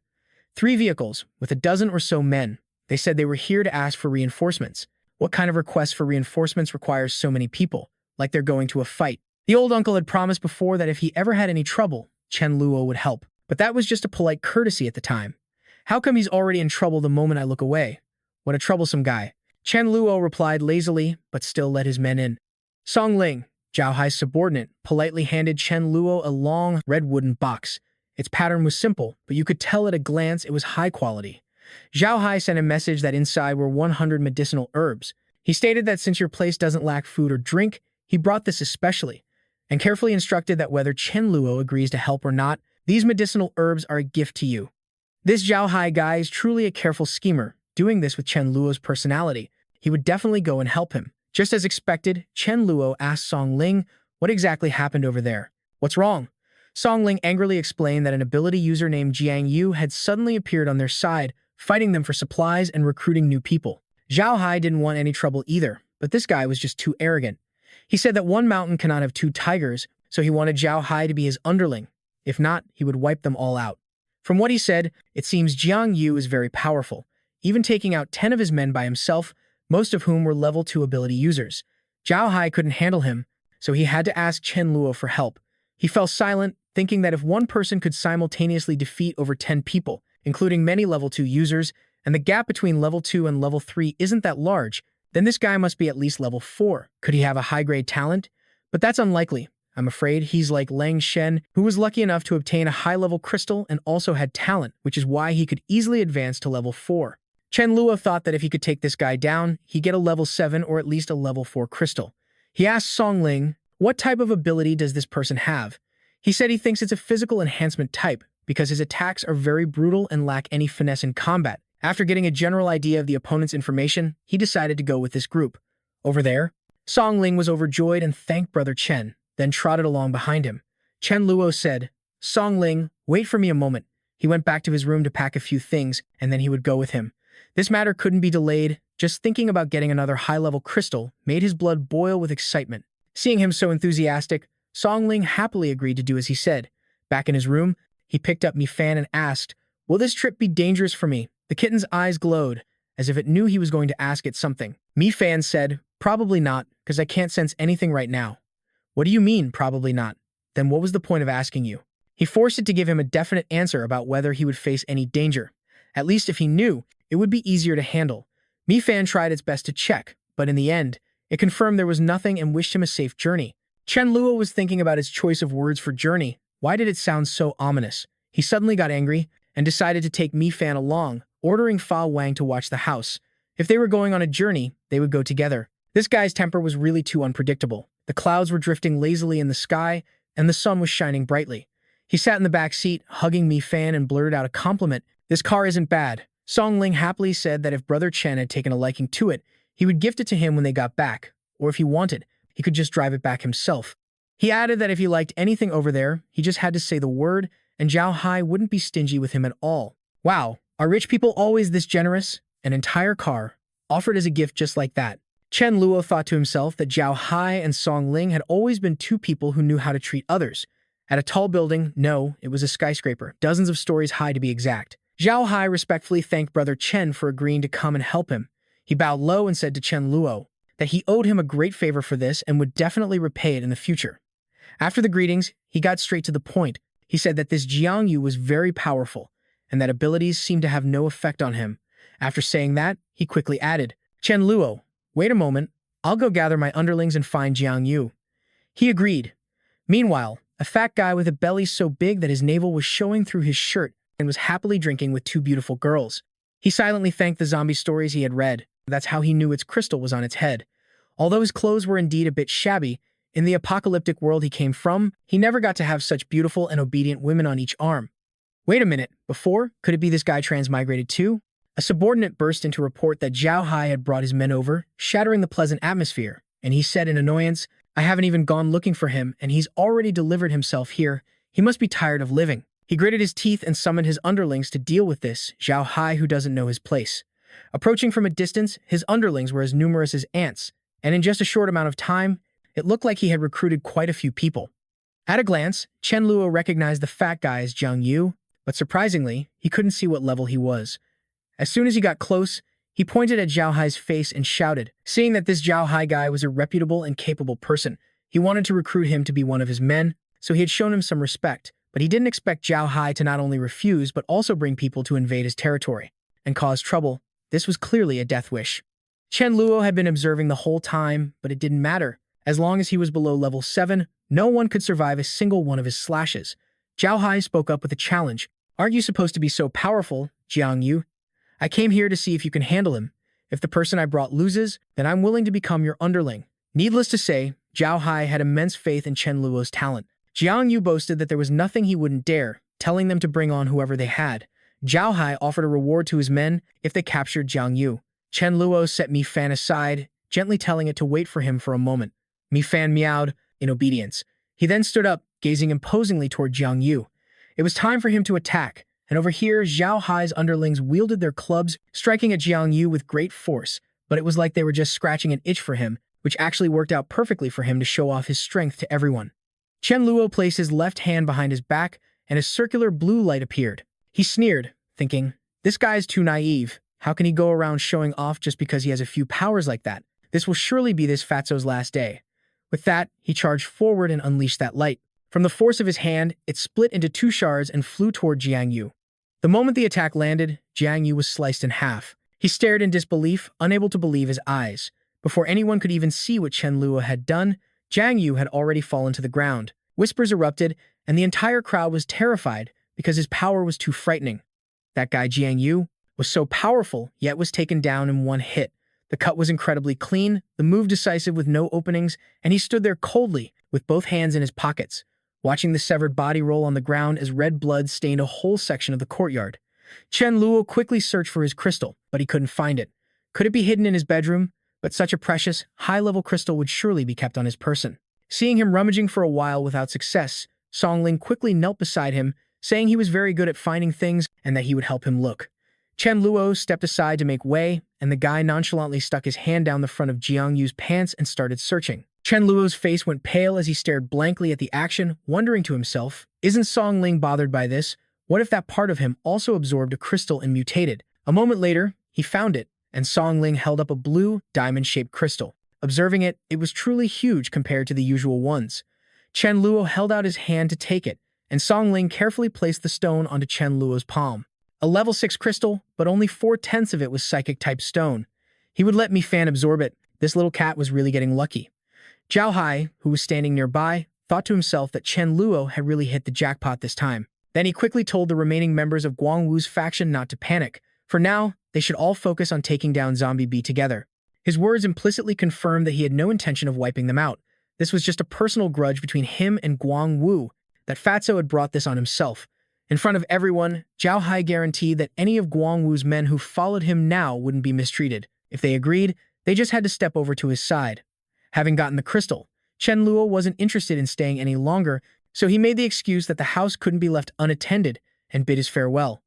3 vehicles, with a dozen or so men. They said they were here to ask for reinforcements. What kind of request for reinforcements requires so many people? Like they're going to a fight. The old uncle had promised before that if he ever had any trouble, Chen Luo would help. But that was just a polite courtesy at the time. How come he's already in trouble the moment I look away? What a troublesome guy. Chen Luo replied lazily, but still let his men in. Song Ling, Zhao Hai's subordinate, politely handed Chen Luo a long, red wooden box. Its pattern was simple, but you could tell at a glance it was high quality. Zhao Hai sent a message that inside were 100 medicinal herbs. He stated that since your place doesn't lack food or drink, he brought this especially, and carefully instructed that whether Chen Luo agrees to help or not, these medicinal herbs are a gift to you. This Zhao Hai guy is truly a careful schemer, doing this with Chen Luo's personality. He would definitely go and help him. Just as expected, Chen Luo asked Song Ling what exactly happened over there. What's wrong? Song Ling angrily explained that an ability user named Jiang Yu had suddenly appeared on their side, fighting them for supplies and recruiting new people. Zhao Hai didn't want any trouble either, but this guy was just too arrogant. He said that one mountain cannot have 2 tigers, so he wanted Zhao Hai to be his underling. If not, he would wipe them all out. From what he said, it seems Jiang Yu is very powerful, even taking out 10 of his men by himself, most of whom were level 2 ability users. Zhao Hai couldn't handle him, so he had to ask Chen Luo for help. He fell silent, thinking that if one person could simultaneously defeat over 10 people, including many level 2 users, and the gap between level 2 and level 3 isn't that large, then this guy must be at least level 4. Could he have a high-grade talent? But that's unlikely. I'm afraid he's like Lang Shen, who was lucky enough to obtain a high-level crystal and also had talent, which is why he could easily advance to level 4. Chen Luo thought that if he could take this guy down, he'd get a level 7 or at least a level 4 crystal. He asked Song Ling, what type of ability does this person have? He said he thinks it's a physical enhancement type, because his attacks are very brutal and lack any finesse in combat. After getting a general idea of the opponent's information, he decided to go with this group. Over there, Song Ling was overjoyed and thanked Brother Chen, then trotted along behind him. Chen Luo said, Song Ling, wait for me a moment. He went back to his room to pack a few things, and then he would go with him. This matter couldn't be delayed. Just thinking about getting another high-level crystal made his blood boil with excitement. Seeing him so enthusiastic, Song Ling happily agreed to do as he said. Back in his room, he picked up Mi Fan and asked, will this trip be dangerous for me? The kitten's eyes glowed, as if it knew he was going to ask it something. Mi Fan said, probably not, because I can't sense anything right now. What do you mean, probably not? Then what was the point of asking you? He forced it to give him a definite answer about whether he would face any danger. At least if he knew, it would be easier to handle. Mi Fan tried its best to check, but in the end, it confirmed there was nothing and wished him a safe journey. Chen Luo was thinking about his choice of words for journey. Why did it sound so ominous? He suddenly got angry and decided to take Mi Fan along, ordering Fa Wang to watch the house. If they were going on a journey, they would go together. This guy's temper was really too unpredictable. The clouds were drifting lazily in the sky, and the sun was shining brightly. He sat in the back seat, hugging Mi Fan, and blurted out a compliment. This car isn't bad. Song Ling happily said that if Brother Chen had taken a liking to it, he would gift it to him when they got back, or if he wanted, he could just drive it back himself. He added that if he liked anything over there, he just had to say the word, and Zhao Hai wouldn't be stingy with him at all. Wow, are rich people always this generous? An entire car, offered as a gift just like that. Chen Luo thought to himself that Zhao Hai and Song Ling had always been 2 people who knew how to treat others. At a tall building, no, it was a skyscraper, dozens of stories high to be exact. Zhao Hai respectfully thanked Brother Chen for agreeing to come and help him. He bowed low and said to Chen Luo that he owed him a great favor for this and would definitely repay it in the future. After the greetings, he got straight to the point. He said that this Jiang Yu was very powerful, and that abilities seemed to have no effect on him. After saying that, he quickly added, Chen Luo, wait a moment, I'll go gather my underlings and find Jiang Yu. He agreed. Meanwhile, a fat guy with a belly so big that his navel was showing through his shirt and was happily drinking with 2 beautiful girls. He silently thanked the zombie stories he had read. That's how he knew its crystal was on its head. Although his clothes were indeed a bit shabby, in the apocalyptic world he came from, he never got to have such beautiful and obedient women on each arm. Wait a minute, before, could it be this guy transmigrated too? A subordinate burst in to report that Zhao Hai had brought his men over, shattering the pleasant atmosphere, and he said in annoyance, I haven't even gone looking for him, and he's already delivered himself here. He must be tired of living. He gritted his teeth and summoned his underlings to deal with this Zhao Hai who doesn't know his place. Approaching from a distance, his underlings were as numerous as ants, and in just a short amount of time, it looked like he had recruited quite a few people. At a glance, Chen Luo recognized the fat guy as Jiang Yu, but surprisingly, he couldn't see what level he was. As soon as he got close, he pointed at Zhao Hai's face and shouted. Seeing that this Zhao Hai guy was a reputable and capable person, he wanted to recruit him to be one of his men, so he had shown him some respect, but he didn't expect Zhao Hai to not only refuse but also bring people to invade his territory and cause trouble. This was clearly a death wish. Chen Luo had been observing the whole time, but it didn't matter. As long as he was below level 7, no one could survive a single one of his slashes. Zhao Hai spoke up with a challenge. Aren't you supposed to be so powerful, Jiang Yu? I came here to see if you can handle him. If the person I brought loses, then I'm willing to become your underling. Needless to say, Zhao Hai had immense faith in Chen Luo's talent. Jiang Yu boasted that there was nothing he wouldn't dare, telling them to bring on whoever they had. Zhao Hai offered a reward to his men if they captured Jiang Yu. Chen Luo set Mi Fan aside, gently telling it to wait for him for a moment. Mi Fan meowed in obedience. He then stood up, gazing imposingly toward Jiang Yu. It was time for him to attack, and over here Zhao Hai's underlings wielded their clubs, striking at Jiang Yu with great force, but it was like they were just scratching an itch for him, which actually worked out perfectly for him to show off his strength to everyone. Chen Luo placed his left hand behind his back, and a circular blue light appeared. He sneered, thinking, this guy's too naive. How can he go around showing off just because he has a few powers like that? This will surely be this fatso's last day. With that, he charged forward and unleashed that light. From the force of his hand, it split into 2 shards and flew toward Jiang Yu. The moment the attack landed, Jiang Yu was sliced in half. He stared in disbelief, unable to believe his eyes. Before anyone could even see what Chen Luo had done, Jiang Yu had already fallen to the ground. Whispers erupted, and the entire crowd was terrified because his power was too frightening. That guy Jiang Yu was so powerful, yet was taken down in one hit. The cut was incredibly clean, the move decisive with no openings, and he stood there coldly, with both hands in his pockets, watching the severed body roll on the ground as red blood stained a whole section of the courtyard. Chen Luo quickly searched for his crystal, but he couldn't find it. Could it be hidden in his bedroom? But such a precious, high-level crystal would surely be kept on his person. Seeing him rummaging for a while without success, Songling quickly knelt beside him, saying he was very good at finding things and that he would help him look. Chen Luo stepped aside to make way, and the guy nonchalantly stuck his hand down the front of Jiang Yu's pants and started searching. Chen Luo's face went pale as he stared blankly at the action, wondering to himself, isn't Songling bothered by this? What if that part of him also absorbed a crystal and mutated? A moment later, he found it, and Songling held up a blue, diamond-shaped crystal. Observing it, it was truly huge compared to the usual ones. Chen Luo held out his hand to take it, and Songling carefully placed the stone onto Chen Luo's palm. A level 6 crystal, but only 4/10 of it was psychic-type stone. He would let Mi Fan absorb it. This little cat was really getting lucky. Zhao Hai, who was standing nearby, thought to himself that Chen Luo had really hit the jackpot this time. Then he quickly told the remaining members of Guang Wu's faction not to panic. For now, they should all focus on taking down Zombie B together. His words implicitly confirmed that he had no intention of wiping them out. This was just a personal grudge between him and Guang Wu. That fatso had brought this on himself. In front of everyone, Zhao Hai guaranteed that any of Guang Wu's men who followed him now wouldn't be mistreated. If they agreed, they just had to step over to his side. Having gotten the crystal, Chen Luo wasn't interested in staying any longer, so he made the excuse that the house couldn't be left unattended and bid his farewell.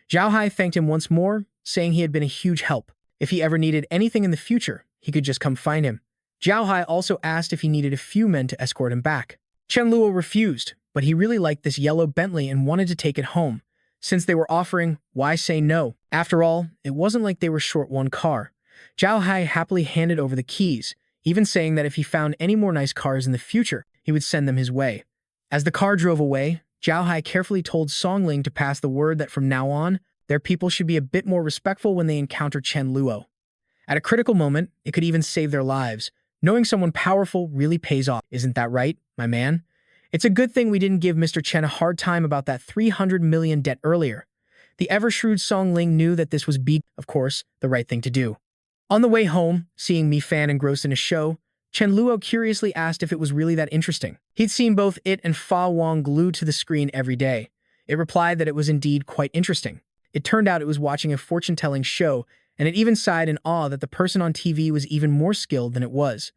Zhao Hai thanked him once more, saying he had been a huge help. If he ever needed anything in the future, he could just come find him. Zhao Hai also asked if he needed a few men to escort him back. Chen Luo refused, but he really liked this yellow Bentley and wanted to take it home. Since they were offering, why say no? After all, it wasn't like they were short one car. Zhao Hai happily handed over the keys, even saying that if he found any more nice cars in the future, he would send them his way. As the car drove away, Zhao Hai carefully told Songling to pass the word that from now on, their people should be a bit more respectful when they encounter Chen Luo. At a critical moment, it could even save their lives. Knowing someone powerful really pays off, isn't that right, my man? It's a good thing we didn't give Mr. Chen a hard time about that 300 million debt earlier. The ever-shrewd Songling knew that this was, of course, the right thing to do. On the way home, seeing Mi Fan engrossed in a show, Chen Luo curiously asked if it was really that interesting. He'd seen both it and Fa Wang glued to the screen every day. It replied that it was indeed quite interesting. It turned out it was watching a fortune-telling show, and it even sighed in awe that the person on TV was even more skilled than it was.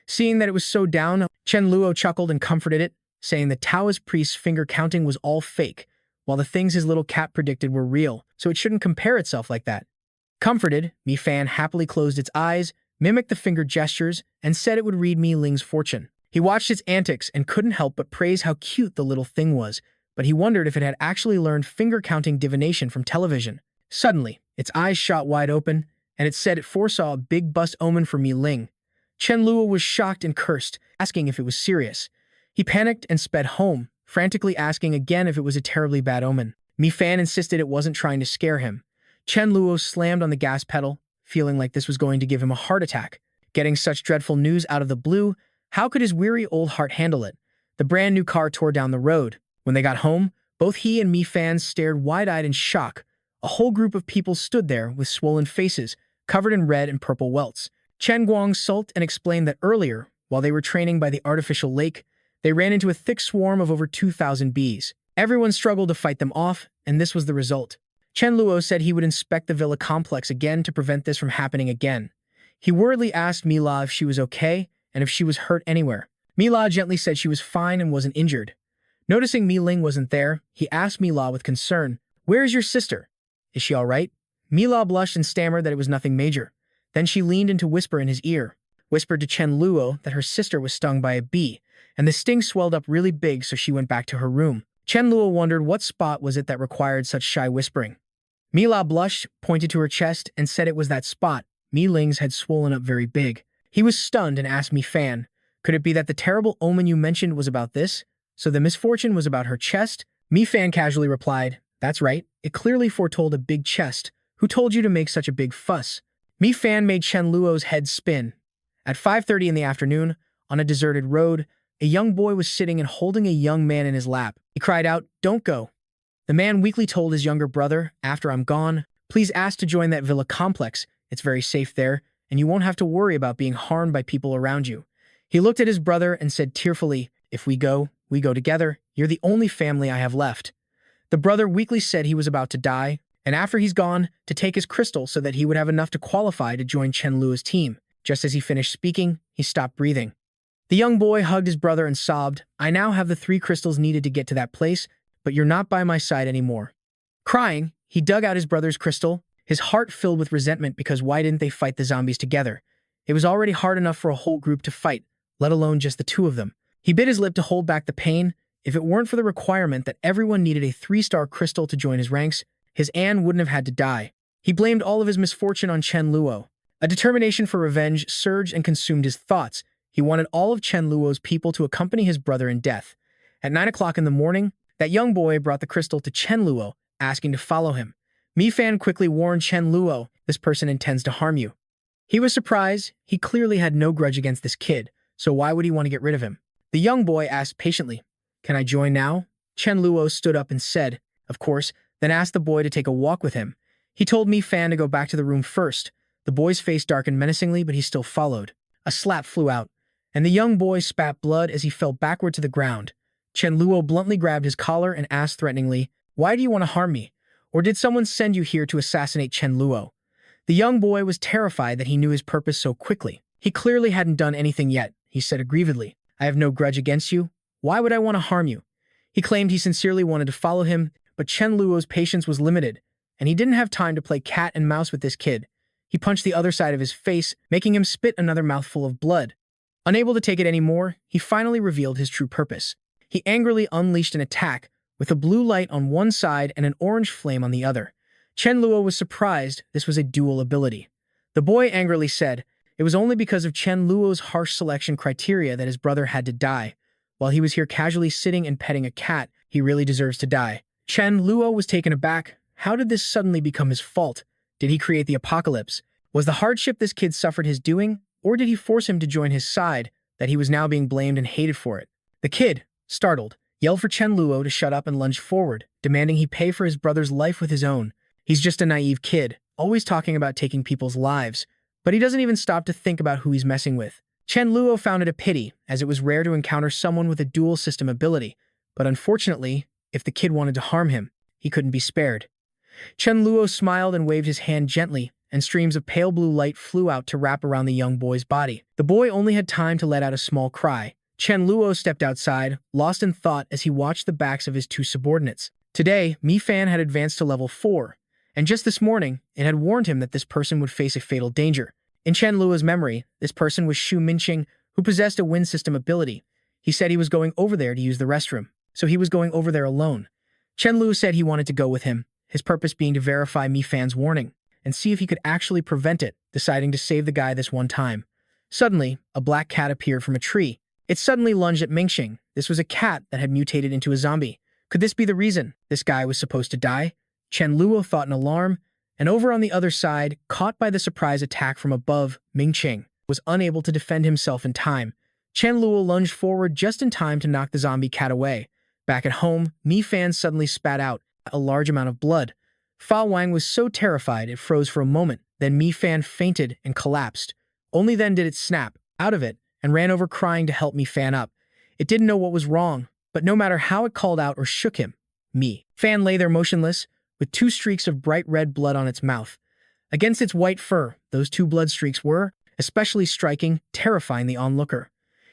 Seeing that it was so down, Chen Luo chuckled and comforted it, saying the Taoist priest's finger-counting was all fake, while the things his little cat predicted were real, so it shouldn't compare itself like that. Comforted, Mi Fan happily closed its eyes, mimicked the finger gestures, and said it would read Mi Ling's fortune. He watched its antics and couldn't help but praise how cute the little thing was, but he wondered if it had actually learned finger-counting divination from television. Suddenly, its eyes shot wide open, and it said it foresaw a big bust omen for Mi Ling. Chen Luo was shocked and cursed, asking if it was serious. He panicked and sped home, frantically asking again if it was a terribly bad omen. Mi Fan insisted it wasn't trying to scare him. Chen Luo slammed on the gas pedal, feeling like this was going to give him a heart attack. Getting such dreadful news out of the blue, how could his weary old heart handle it? The brand new car tore down the road. When they got home, both he and Mi Fan stared wide-eyed in shock. A whole group of people stood there with swollen faces, covered in red and purple welts. Chen Guang sulked and explained that earlier, while they were training by the artificial lake, they ran into a thick swarm of over 2,000 bees. Everyone struggled to fight them off, and this was the result. Chen Luo said he would inspect the villa complex again to prevent this from happening again. He worriedly asked Mila if she was okay and if she was hurt anywhere. Mila gently said she was fine and wasn't injured. Noticing Mi Ling wasn't there, he asked Mila with concern, "Where is your sister? Is she all right?" Mila blushed and stammered that it was nothing major. Then she leaned in to whisper in his ear, whispered to Chen Luo that her sister was stung by a bee, and the sting swelled up really big, so she went back to her room. Chen Luo wondered what spot was it that required such shy whispering. Mila blushed, pointed to her chest, and said it was that spot. Mi Ling's had swollen up very big. He was stunned and asked Mi Fan, "Could it be that the terrible omen you mentioned was about this? So the misfortune was about her chest?" Mi Fan casually replied, "That's right. It clearly foretold a big chest. Who told you to make such a big fuss?" Mi Fan made Chen Luo's head spin. At 5:30 in the afternoon, on a deserted road, a young boy was sitting and holding a young man in his lap. He cried out, "Don't go." The man weakly told his younger brother, "After I'm gone, please ask to join that villa complex. It's very safe there, and you won't have to worry about being harmed by people around you." He looked at his brother and said tearfully, "If we go together. You're the only family I have left." The brother weakly said he was about to die, and after he's gone, to take his crystal so that he would have enough to qualify to join Chen Luo's team. Just as he finished speaking, he stopped breathing. The young boy hugged his brother and sobbed, "I now have the 3 crystals needed to get to that place, but you're not by my side anymore." Crying, he dug out his brother's crystal, his heart filled with resentment because why didn't they fight the zombies together? It was already hard enough for a whole group to fight, let alone just the 2 of them. He bit his lip to hold back the pain. If it weren't for the requirement that everyone needed a 3-star crystal to join his ranks, his Anne wouldn't have had to die. He blamed all of his misfortune on Chen Luo. A determination for revenge surged and consumed his thoughts. He wanted all of Chen Luo's people to accompany his brother in death. At 9 o'clock in the morning, that young boy brought the crystal to Chen Luo, asking to follow him. Mi Fan quickly warned Chen Luo, "This person intends to harm you." He was surprised. He clearly had no grudge against this kid, so why would he want to get rid of him? The young boy asked patiently, "Can I join now?" Chen Luo stood up and said, "Of course," then asked the boy to take a walk with him. He told Mi Fan to go back to the room first. The boy's face darkened menacingly, but he still followed. A slap flew out, and the young boy spat blood as he fell backward to the ground. Chen Luo bluntly grabbed his collar and asked threateningly, "Why do you want to harm me? Or did someone send you here to assassinate Chen Luo?" The young boy was terrified that he knew his purpose so quickly. He clearly hadn't done anything yet, he said aggrievedly. "I have no grudge against you. Why would I want to harm you?" He claimed he sincerely wanted to follow him, but Chen Luo's patience was limited, and he didn't have time to play cat and mouse with this kid. He punched the other side of his face, making him spit another mouthful of blood. Unable to take it anymore, he finally revealed his true purpose. He angrily unleashed an attack, with a blue light on one side and an orange flame on the other. Chen Luo was surprised this was a dual ability. The boy angrily said, it was only because of Chen Luo's harsh selection criteria that his brother had to die. While he was here casually sitting and petting a cat, he really deserves to die. Chen Luo was taken aback. How did this suddenly become his fault? Did he create the apocalypse? Was the hardship this kid suffered his doing? Or did he force him to join his side, that he was now being blamed and hated for it? The kid, startled, yelled for Chen Luo to shut up and lunged forward, demanding he pay for his brother's life with his own. He's just a naive kid, always talking about taking people's lives, but he doesn't even stop to think about who he's messing with. Chen Luo found it a pity, as it was rare to encounter someone with a dual system ability, but unfortunately, if the kid wanted to harm him, he couldn't be spared. Chen Luo smiled and waved his hand gently, and streams of pale blue light flew out to wrap around the young boy's body. The boy only had time to let out a small cry. Chen Luo stepped outside, lost in thought as he watched the backs of his 2 subordinates. Today, Mi Fan had advanced to level 4, and just this morning, it had warned him that this person would face a fatal danger. In Chen Luo's memory, this person was Shu Minqing, who possessed a wind system ability. He said he was going over there to use the restroom, so he was going over there alone. Chen Luo said he wanted to go with him, his purpose being to verify Mi Fan's warning and see if he could actually prevent it, deciding to save the guy this one time. Suddenly, a black cat appeared from a tree. It suddenly lunged at Mingxing. This was a cat that had mutated into a zombie. Could this be the reason this guy was supposed to die? Chen Luo thought in alarm, and over on the other side, caught by the surprise attack from above, Mingxing was unable to defend himself in time. Chen Luo lunged forward just in time to knock the zombie cat away. Back at home, Mi Fan suddenly spat out a large amount of blood. Fa Wang was so terrified it froze for a moment, then Mi Fan fainted and collapsed. Only then did it snap out of it and ran over crying to help Mi Fan up. It didn't know what was wrong, but no matter how it called out or shook him, Mi Fan lay there motionless, with 2 streaks of bright red blood on its mouth. Against its white fur, those 2 blood streaks were, especially striking, terrifying the onlooker.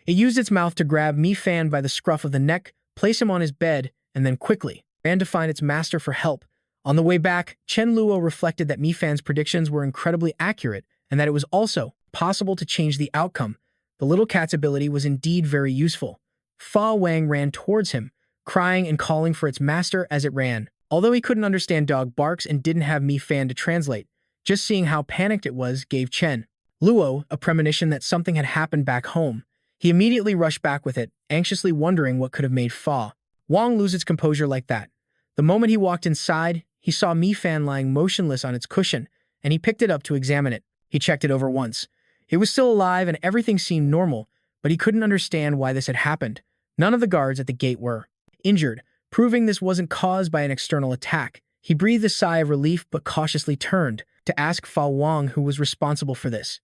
It used its mouth to grab Mi Fan by the scruff of the neck, place him on his bed, and then quickly ran to find its master for help. On the way back, Chen Luo reflected that Mi Fan's predictions were incredibly accurate and that it was also possible to change the outcome. The little cat's ability was indeed very useful. Fa Wang ran towards him, crying and calling for its master as it ran. Although he couldn't understand dog barks and didn't have Mi Fan to translate, just seeing how panicked it was gave Chen Luo a premonition that something had happened back home. He immediately rushed back with it, anxiously wondering what could have made Fa Wang lose its composure like that. The moment he walked inside, he saw Mi Fan lying motionless on its cushion, and he picked it up to examine it. He checked it over once. It was still alive and everything seemed normal, but he couldn't understand why this had happened. None of the guards at the gate were injured, proving this wasn't caused by an external attack. He breathed a sigh of relief but cautiously turned to ask Fa Wang who was responsible for this.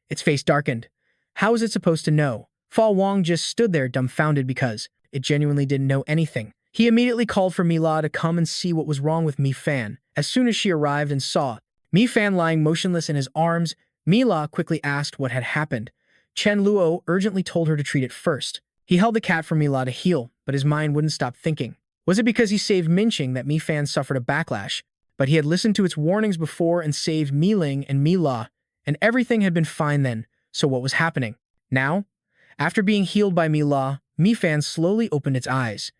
Its face darkened. How was it supposed to know? Fa Wang just stood there dumbfounded because it genuinely didn't know anything. He immediately called for Mila to come and see what was wrong with Mi Fan. As soon as she arrived and saw Mi Fan lying motionless in his arms, Mila quickly asked what had happened. Chen Luo urgently told her to treat it first. He held the cat for Mila to heal, but his mind wouldn't stop thinking. Was it because he saved Minqing that Mi Fan suffered a backlash? But he had listened to its warnings before and saved Mi Ling and Mila, and everything had been fine then, so what was happening? Now? After being healed by Mila, Mi Fan slowly opened its eyes.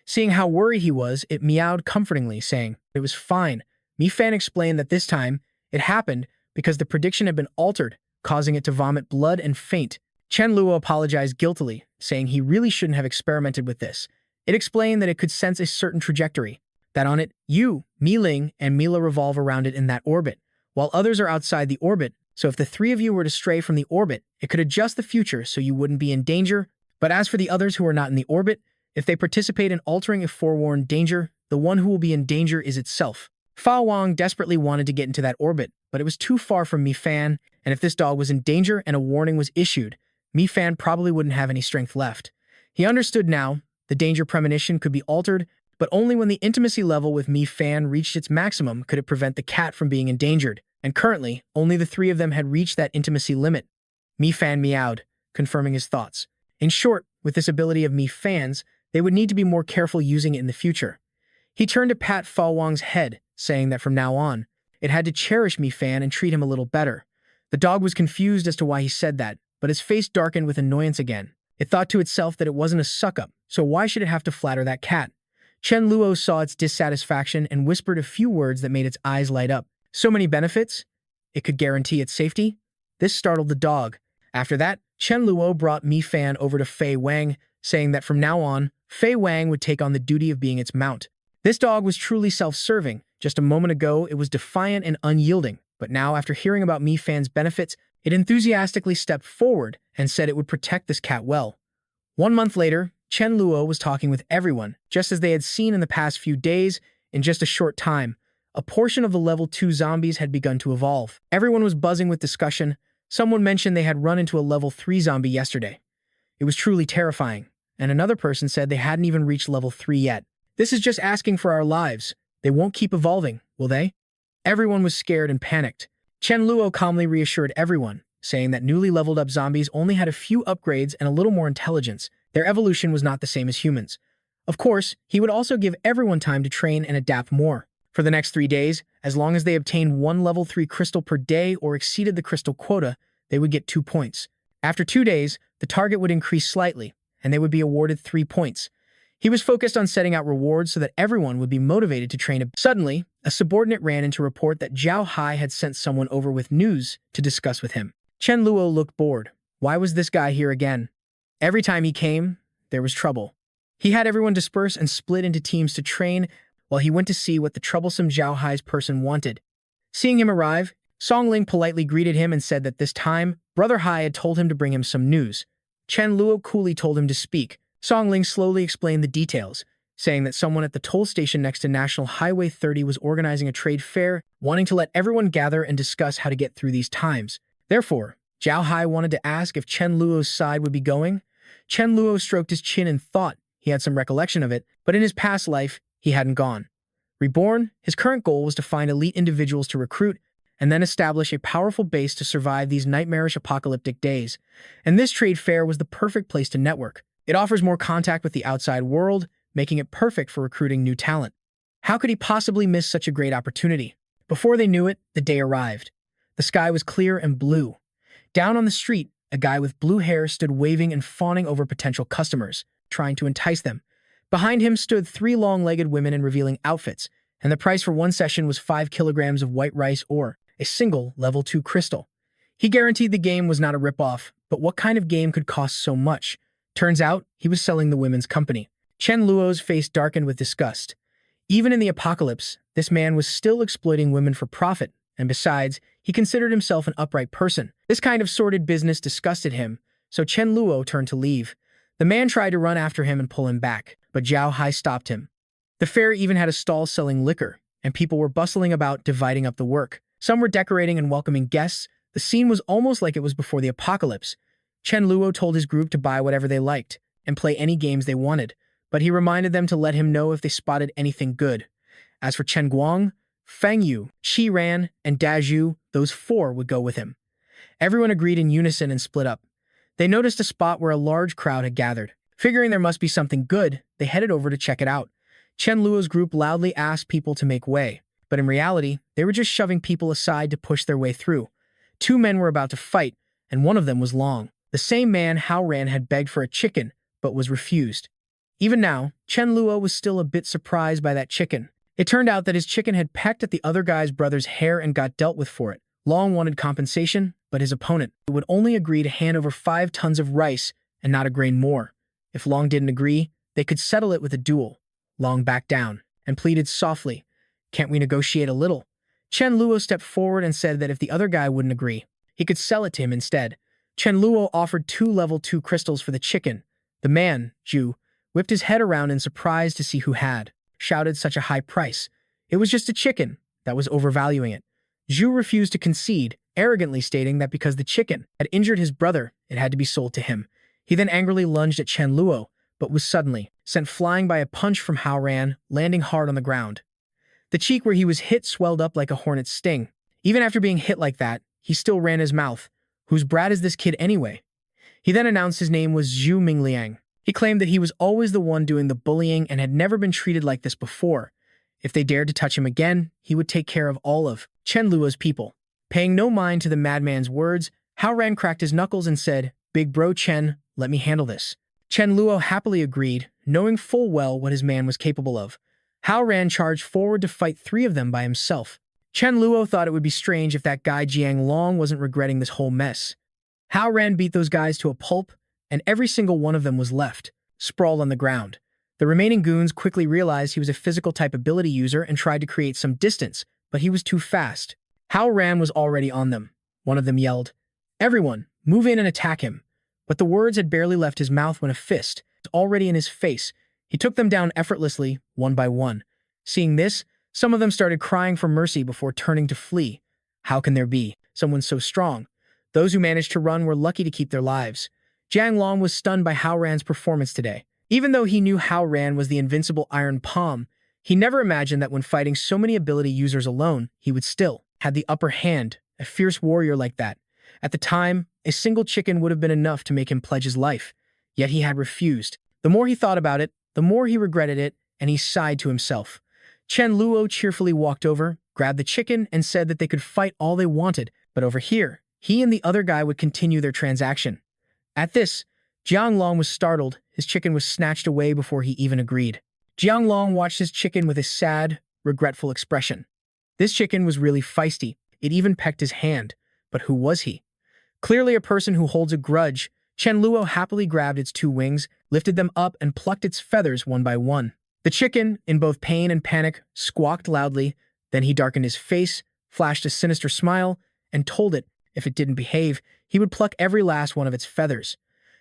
Seeing how worried he was, it meowed comfortingly, saying it was fine. Mi Fan explained that this time, it happened because the prediction had been altered, causing it to vomit blood and faint. Chen Luo apologized guiltily, saying he really shouldn't have experimented with this. It explained that it could sense a certain trajectory, that on it, you, Mi Ling, and Mila revolve around it in that orbit, while others are outside the orbit, so if the 3 of you were to stray from the orbit, it could adjust the future so you wouldn't be in danger. But as for the others who are not in the orbit, if they participate in altering a forewarned danger, the one who will be in danger is itself. Fa Wang desperately wanted to get into that orbit, but it was too far from Mi Fan, and if this dog was in danger and a warning was issued, Mi Fan probably wouldn't have any strength left. He understood now. The danger premonition could be altered, but only when the intimacy level with Mi Fan reached its maximum could it prevent the cat from being endangered, and currently, only the 3 of them had reached that intimacy limit. Mi Fan meowed, confirming his thoughts. In short, with this ability of Mi Fan's, they would need to be more careful using it in the future. He turned to pat Fa Wang's head, saying that from now on, it had to cherish Mi Fan and treat him a little better. The dog was confused as to why he said that, but his face darkened with annoyance again. It thought to itself that it wasn't a suck-up, so why should it have to flatter that cat? Chen Luo saw its dissatisfaction and whispered a few words that made its eyes light up. So many benefits? It could guarantee its safety? This startled the dog. After that, Chen Luo brought Mi Fan over to Fei Wang, saying that from now on, Fei Wang would take on the duty of being its mount. This dog was truly self-serving. Just a moment ago, it was defiant and unyielding, but now, after hearing about Mi Fan's benefits, it enthusiastically stepped forward and said it would protect this cat well. 1 month later, Chen Luo was talking with everyone, just as they had seen in the past few days. In just a short time, a portion of the level 2 zombies had begun to evolve. Everyone was buzzing with discussion. Someone mentioned they had run into a level 3 zombie yesterday. It was truly terrifying, and another person said they hadn't even reached level 3 yet. This is just asking for our lives. They won't keep evolving, will they? Everyone was scared and panicked. Chen Luo calmly reassured everyone, saying that newly leveled up zombies only had a few upgrades and a little more intelligence. Their evolution was not the same as humans. Of course, he would also give everyone time to train and adapt more. For the next 3 days, as long as they obtained 1 level 3 crystal per day or exceeded the crystal quota, they would get 2 points. After 2 days, the target would increase slightly, and they would be awarded 3 points. He was focused on setting out rewards so that everyone would be motivated to train. Suddenly, a subordinate ran in to report that Zhao Hai had sent someone over with news to discuss with him. Chen Luo looked bored. Why was this guy here again? Every time he came, there was trouble. He had everyone disperse and split into teams to train while he went to see what the troublesome Zhao Hai's person wanted. Seeing him arrive, Song Ling politely greeted him and said that this time, Brother Hai had told him to bring him some news. Chen Luo coolly told him to speak. Song Ling slowly explained the details, saying that someone at the toll station next to National Highway 30 was organizing a trade fair, wanting to let everyone gather and discuss how to get through these times. Therefore, Zhao Hai wanted to ask if Chen Luo's side would be going. Chen Luo stroked his chin and thought he had some recollection of it, but in his past life, he hadn't gone. Reborn, his current goal was to find elite individuals to recruit and then establish a powerful base to survive these nightmarish apocalyptic days. And this trade fair was the perfect place to network. It offers more contact with the outside world, making it perfect for recruiting new talent. How could he possibly miss such a great opportunity? Before they knew it, the day arrived. The sky was clear and blue. Down on the street, a guy with blue hair stood waving and fawning over potential customers, trying to entice them. Behind him stood 3 long-legged women in revealing outfits, and the price for one session was 5 kilograms of white rice or a single level 2 crystal. He guaranteed the game was not a ripoff, but what kind of game could cost so much? Turns out, he was selling the women's company. Chen Luo's face darkened with disgust. Even in the apocalypse, this man was still exploiting women for profit, and besides, he considered himself an upright person. This kind of sordid business disgusted him, so Chen Luo turned to leave. The man tried to run after him and pull him back, but Zhao Hai stopped him. The fair even had a stall selling liquor, and people were bustling about dividing up the work. Some were decorating and welcoming guests. The scene was almost like it was before the apocalypse. Chen Luo told his group to buy whatever they liked and play any games they wanted, but he reminded them to let him know if they spotted anything good. As for Chen Guang, Feng Yu, Shi Ran, and Da Zhu, those 4 would go with him. Everyone agreed in unison and split up. They noticed a spot where a large crowd had gathered. Figuring there must be something good, they headed over to check it out. Chen Luo's group loudly asked people to make way, but in reality, they were just shoving people aside to push their way through. 2 men were about to fight, and one of them was Long. The same man Hao Ran had begged for a chicken, but was refused. Even now, Chen Luo was still a bit surprised by that chicken. It turned out that his chicken had pecked at the other guy's brother's hair and got dealt with for it. Long wanted compensation, but his opponent would only agree to hand over 5 tons of rice and not a grain more. If Long didn't agree, they could settle it with a duel. Long backed down and pleaded softly, "Can't we negotiate a little?" Chen Luo stepped forward and said that if the other guy wouldn't agree, he could sell it to him instead. Chen Luo offered 2 level 2 crystals for the chicken. The man, Zhu, whipped his head around in surprise to see who had shouted such a high price. It was just a chicken. That was overvaluing it. Zhu refused to concede, arrogantly stating that because the chicken had injured his brother, it had to be sold to him. He then angrily lunged at Chen Luo, but was suddenly sent flying by a punch from Hao Ran, landing hard on the ground. The cheek where he was hit swelled up like a hornet's sting. Even after being hit like that, he still ran his mouth. Whose brat is this kid anyway? He then announced his name was Zhu Mingliang. He claimed that he was always the one doing the bullying and had never been treated like this before. If they dared to touch him again, he would take care of all of Chen Luo's people. Paying no mind to the madman's words, Hao Ran cracked his knuckles and said, "Big bro Chen, let me handle this." Chen Luo happily agreed, knowing full well what his man was capable of. Hao Ran charged forward to fight 3 of them by himself. Chen Luo thought it would be strange if that guy Jiang Long wasn't regretting this whole mess. Hao Ran beat those guys to a pulp, and every single one of them was left, sprawled on the ground. The remaining goons quickly realized he was a physical type ability user and tried to create some distance, but he was too fast. Hao Ran was already on them. One of them yelled, "Everyone, move in and attack him." But the words had barely left his mouth when a fist was already in his face. He took them down effortlessly, one by one. Seeing this, some of them started crying for mercy before turning to flee. How can there be someone so strong? Those who managed to run were lucky to keep their lives. Jiang Long was stunned by Hao Ran's performance today. Even though he knew Hao Ran was the invincible Iron Palm, he never imagined that when fighting so many ability users alone, he would still have the upper hand, a fierce warrior like that. At the time, a single chicken would have been enough to make him pledge his life, yet he had refused. The more he thought about it, the more he regretted it, and he sighed to himself. Chen Luo cheerfully walked over, grabbed the chicken, and said that they could fight all they wanted, but over here, he and the other guy would continue their transaction. At this, Jiang Long was startled. His chicken was snatched away before he even agreed. Jiang Long watched his chicken with a sad, regretful expression. This chicken was really feisty. It even pecked his hand. But who was he? Clearly a person who holds a grudge. Chen Luo happily grabbed its two wings, lifted them up, and plucked its feathers one by one. The chicken, in both pain and panic, squawked loudly. Then he darkened his face, flashed a sinister smile, and told it, if it didn't behave, he would pluck every last one of its feathers.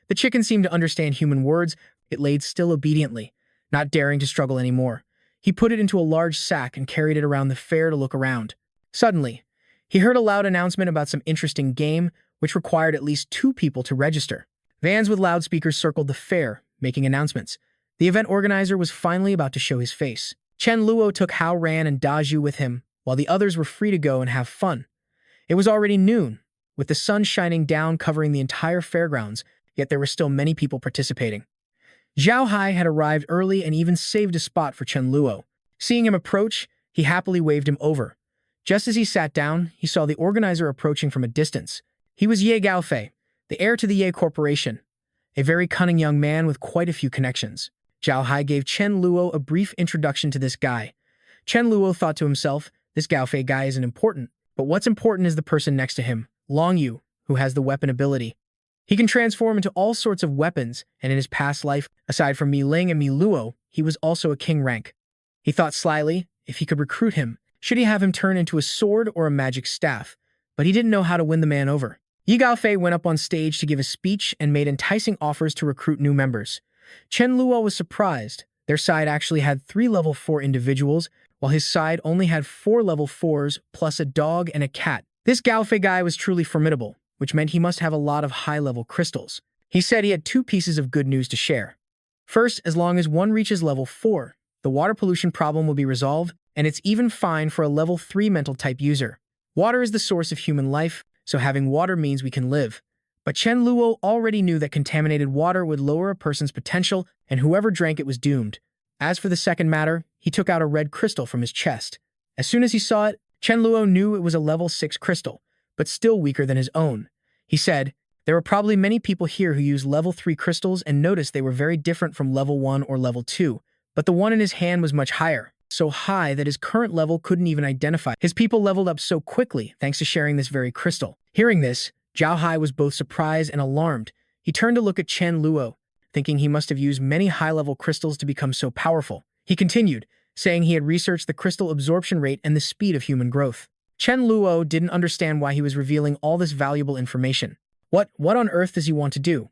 The chicken seemed to understand human words. It laid still obediently, not daring to struggle anymore. He put it into a large sack and carried it around the fair to look around. Suddenly, he heard a loud announcement about some interesting game, which required at least 2 people to register. Vans with loudspeakers circled the fair, making announcements. The event organizer was finally about to show his face. Chen Luo took Hao Ran and Da Zhu with him, while the others were free to go and have fun. It was already noon, with the sun shining down covering the entire fairgrounds, yet there were still many people participating. Zhao Hai had arrived early and even saved a spot for Chen Luo. Seeing him approach, he happily waved him over. Just as he sat down, he saw the organizer approaching from a distance. He was Ye Gaofei, the heir to the Ye Corporation, a very cunning young man with quite a few connections. Zhao Hai gave Chen Luo a brief introduction to this guy. Chen Luo thought to himself, this Gaofei guy isn't important, but what's important is the person next to him, Long Yu, who has the weapon ability. He can transform into all sorts of weapons, and in his past life, aside from Mi Ling and Mi Luo, he was also a king rank. He thought slyly, if he could recruit him, should he have him turn into a sword or a magic staff? But he didn't know how to win the man over. Ye Gaofei went up on stage to give a speech and made enticing offers to recruit new members. Chen Luo was surprised. Their side actually had 3 level 4 individuals, while his side only had 4 level 4s plus a dog and a cat. This Gaofei guy was truly formidable, which meant he must have a lot of high-level crystals. He said he had 2 pieces of good news to share. First, as long as one reaches level 4, the water pollution problem will be resolved, and it's even fine for a level 3 mental type user. Water is the source of human life, so having water means we can live. But Chen Luo already knew that contaminated water would lower a person's potential, and whoever drank it was doomed. As for the second matter, he took out a red crystal from his chest. As soon as he saw it, Chen Luo knew it was a level 6 crystal, but still weaker than his own. He said, there were probably many people here who used level 3 crystals and noticed they were very different from level 1 or level 2, but the one in his hand was much higher, so high that his current level couldn't even identify. His people leveled up so quickly thanks to sharing this very crystal. Hearing this, Zhao Hai was both surprised and alarmed. He turned to look at Chen Luo, thinking he must have used many high-level crystals to become so powerful. He continued, saying he had researched the crystal absorption rate and the speed of human growth. Chen Luo didn't understand why he was revealing all this valuable information. What on earth does he want to do?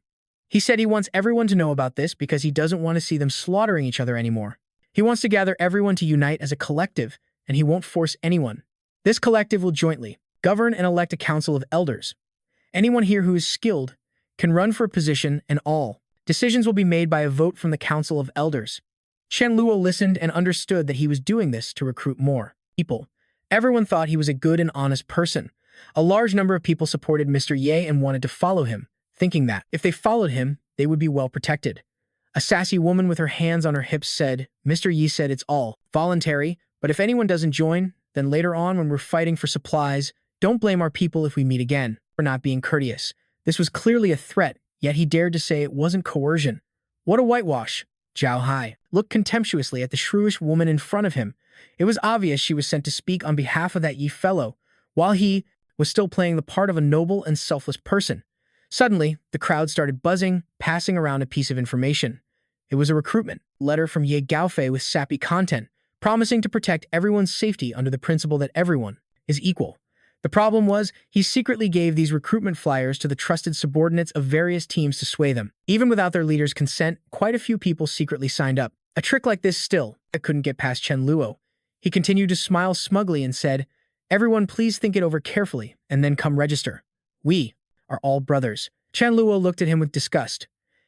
He said he wants everyone to know about this because he doesn't want to see them slaughtering each other anymore. He wants to gather everyone to unite as a collective, and he won't force anyone. This collective will jointly govern and elect a council of elders. Anyone here who is skilled can run for a position, and all decisions will be made by a vote from the council of elders. Chen Luo listened and understood that he was doing this to recruit more people. Everyone thought he was a good and honest person. A large number of people supported Mr. Ye and wanted to follow him, thinking that if they followed him, they would be well protected. A sassy woman with her hands on her hips said, Mr. Yi said it's all voluntary, but if anyone doesn't join, then later on when we're fighting for supplies, don't blame our people if we meet again for not being courteous. This was clearly a threat, yet he dared to say it wasn't coercion. What a whitewash! Zhao Hai looked contemptuously at the shrewish woman in front of him. It was obvious she was sent to speak on behalf of that Yi fellow, while he was still playing the part of a noble and selfless person. Suddenly, the crowd started buzzing, passing around a piece of information. It was a recruitment letter from Ye Gaofei with sappy content, promising to protect everyone's safety under the principle that everyone is equal. The problem was, he secretly gave these recruitment flyers to the trusted subordinates of various teams to sway them. Even without their leader's consent, quite a few people secretly signed up. A trick like this still couldn't get past Chen Luo. He continued to smile smugly and said, everyone please think it over carefully, and then come register. We are all brothers. Chen Luo looked at him with disgust.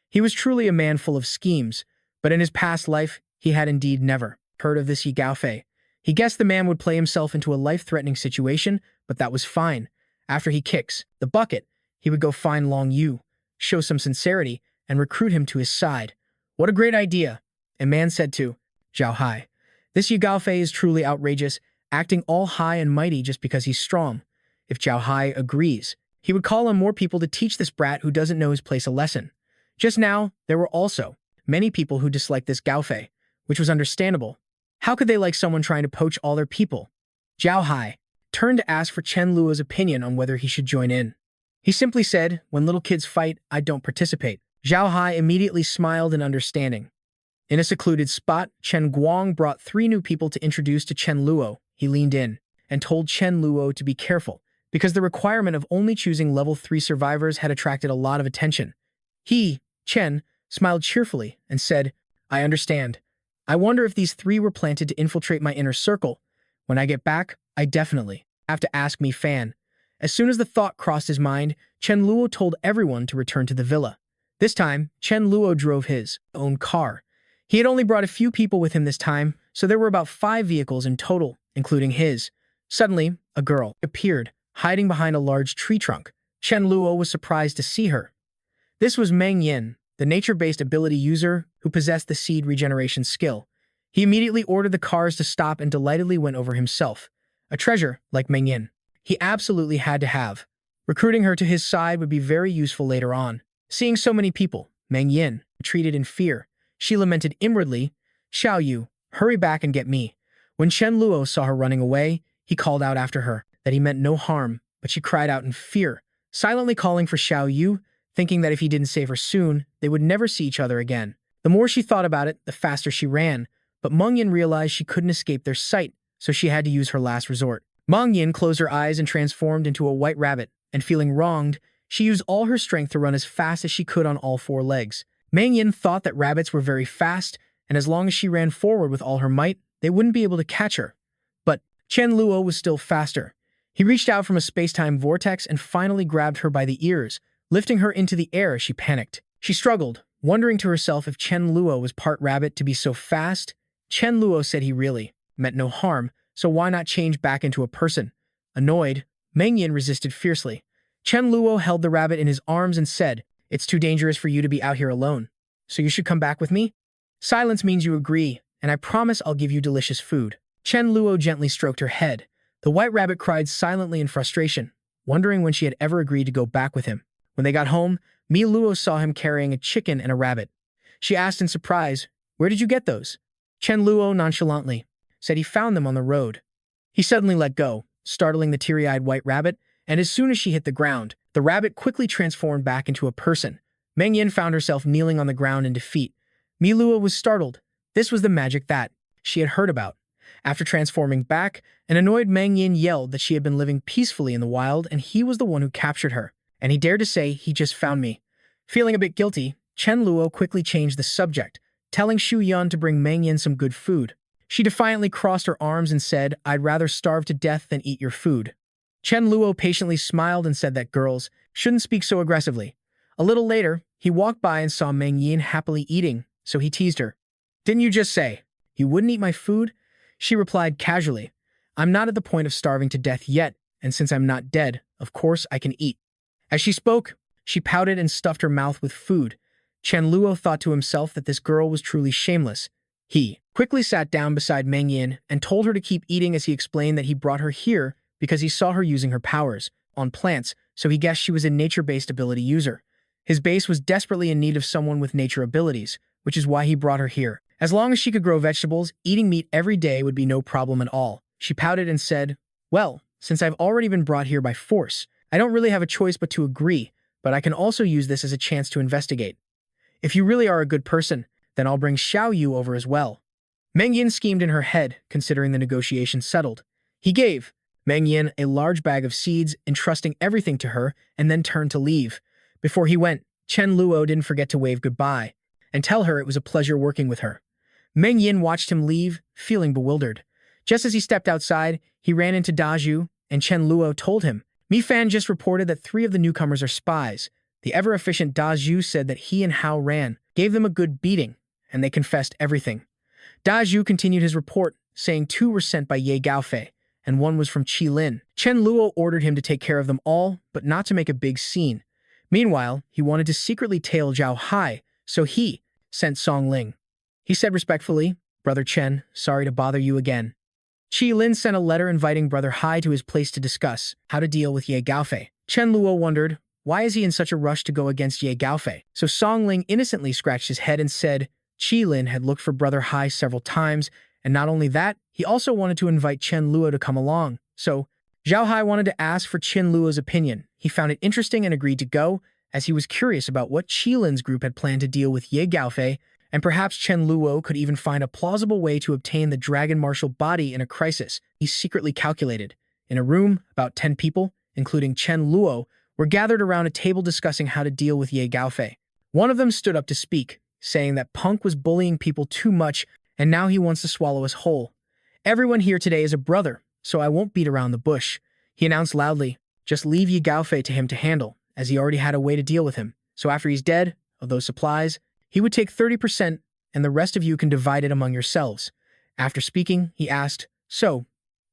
He was truly a man full of schemes, but in his past life, he had indeed never heard of this Ye Gaofei. He guessed the man would play himself into a life-threatening situation, but that was fine. After he kicks the bucket, he would go find Long Yu, show some sincerity, and recruit him to his side. What a great idea, a man said to Zhao Hai. This Ye Gaofei is truly outrageous, acting all high and mighty just because he's strong. If Zhao Hai agrees, He would call on more people to teach this brat who doesn't know his place a lesson. Just now, there were also many people who disliked this Gao Fei, which was understandable. How could they like someone trying to poach all their people? Zhao Hai turned to ask for Chen Luo's opinion on whether he should join in. He simply said, "When little kids fight, I don't participate." Zhao Hai immediately smiled in understanding. In a secluded spot, Chen Guang brought 3 new people to introduce to Chen Luo. He leaned in and told Chen Luo to be careful, because the requirement of only choosing level 3 survivors had attracted a lot of attention. He, Chen, smiled cheerfully and said, "I understand. I wonder if these 3 were planted to infiltrate my inner circle. When I get back, I definitely have to ask Mi Fan." As soon as the thought crossed his mind, Chen Luo told everyone to return to the villa. This time, Chen Luo drove his own car. He had only brought a few people with him this time, so there were about 5 vehicles in total, including his. Suddenly, a girl appeared, hiding behind a large tree trunk. Chen Luo was surprised to see her. This was Meng Yin, the nature-based ability user who possessed the seed regeneration skill. He immediately ordered the cars to stop and delightedly went over himself. A treasure like Meng Yin, he absolutely had to have. Recruiting her to his side would be very useful later on. Seeing so many people, Meng Yin retreated in fear. She lamented inwardly, "Xiao Yu, hurry back and get me." When Chen Luo saw her running away, he called out after her that he meant no harm, but she cried out in fear, silently calling for Xiao Yu, thinking that if he didn't save her soon, they would never see each other again. The more she thought about it, the faster she ran, but Meng Yin realized she couldn't escape their sight, so she had to use her last resort. Meng Yin closed her eyes and transformed into a white rabbit, and feeling wronged, she used all her strength to run as fast as she could on all 4 legs. Meng Yin thought that rabbits were very fast, and as long as she ran forward with all her might, they wouldn't be able to catch her. But Chen Luo was still faster. He reached out from a space-time vortex and finally grabbed her by the ears, lifting her into the air as she panicked. She struggled, wondering to herself if Chen Luo was part rabbit to be so fast. Chen Luo said he really meant no harm, so why not change back into a person? Annoyed, Meng Yin resisted fiercely. Chen Luo held the rabbit in his arms and said, "It's too dangerous for you to be out here alone, so you should come back with me? Silence means you agree, and I promise I'll give you delicious food." Chen Luo gently stroked her head. The white rabbit cried silently in frustration, wondering when she had ever agreed to go back with him. When they got home, Mi Luo saw him carrying a chicken and a rabbit. She asked in surprise, "Where did you get those?" Chen Luo nonchalantly said he found them on the road. He suddenly let go, startling the teary-eyed white rabbit, and as soon as she hit the ground, the rabbit quickly transformed back into a person. Meng Yin found herself kneeling on the ground in defeat. Mi Luo was startled. This was the magic that she had heard about. After transforming back, an annoyed Meng Yin yelled that she had been living peacefully in the wild and he was the one who captured her, and he dared to say he just found me. Feeling a bit guilty, Chen Luo quickly changed the subject, telling Xu Yun to bring Meng Yin some good food. She defiantly crossed her arms and said, "I'd rather starve to death than eat your food." Chen Luo patiently smiled and said that girls shouldn't speak so aggressively. A little later, he walked by and saw Meng Yin happily eating, so he teased her. "Didn't you just say you wouldn't eat my food?" She replied casually, "I'm not at the point of starving to death yet, and since I'm not dead, of course I can eat." As she spoke, she pouted and stuffed her mouth with food. Chen Luo thought to himself that this girl was truly shameless. He quickly sat down beside Meng Yin and told her to keep eating as he explained that he brought her here because he saw her using her powers on plants, so he guessed she was a nature-based ability user. His base was desperately in need of someone with nature abilities, which is why he brought her here. As long as she could grow vegetables, eating meat every day would be no problem at all. She pouted and said, "Well, since I've already been brought here by force, I don't really have a choice but to agree, but I can also use this as a chance to investigate. If you really are a good person, then I'll bring Xiao Yu over as well." Meng Yin schemed in her head, considering the negotiation settled. He gave Meng Yin a large bag of seeds, entrusting everything to her, and then turned to leave. Before he went, Chen Luo didn't forget to wave goodbye and tell her it was a pleasure working with her. Meng Yin watched him leave, feeling bewildered. Just as he stepped outside, he ran into Dazhu, and Chen Luo told him, "Mi Fan just reported that 3 of the newcomers are spies." The ever-efficient Dazhu said that he and Hao Ran gave them a good beating, and they confessed everything. Dazhu continued his report, saying 2 were sent by Ye Gaofei, and 1 was from Qi Lin. Chen Luo ordered him to take care of them all, but not to make a big scene. Meanwhile, he wanted to secretly tail Zhao Hai, so he sent Song Ling. He said respectfully, "Brother Chen, sorry to bother you again." Qi Lin sent a letter inviting Brother Hai to his place to discuss how to deal with Ye Gaofei. Chen Luo wondered, why is he in such a rush to go against Ye Gaofei? So Song Ling innocently scratched his head and said Qi Lin had looked for Brother Hai several times, and not only that, he also wanted to invite Chen Luo to come along. So Zhao Hai wanted to ask for Chen Luo's opinion. He found it interesting and agreed to go, as he was curious about what Qi Lin's group had planned to deal with Ye Gaofei, and perhaps Chen Luo could even find a plausible way to obtain the Dragon Martial body in a crisis. He secretly calculated. In a room, about 10 people, including Chen Luo, were gathered around a table discussing how to deal with Ye Gaofei. One of them stood up to speak, saying that Punk was bullying people too much and now he wants to swallow us whole. Everyone here today is a brother, so I won't beat around the bush. He announced loudly, just leave Ye Gaofei to him to handle, as he already had a way to deal with him. So after he's dead, of those supplies, he would take 30% and the rest of you can divide it among yourselves. After speaking, he asked, so,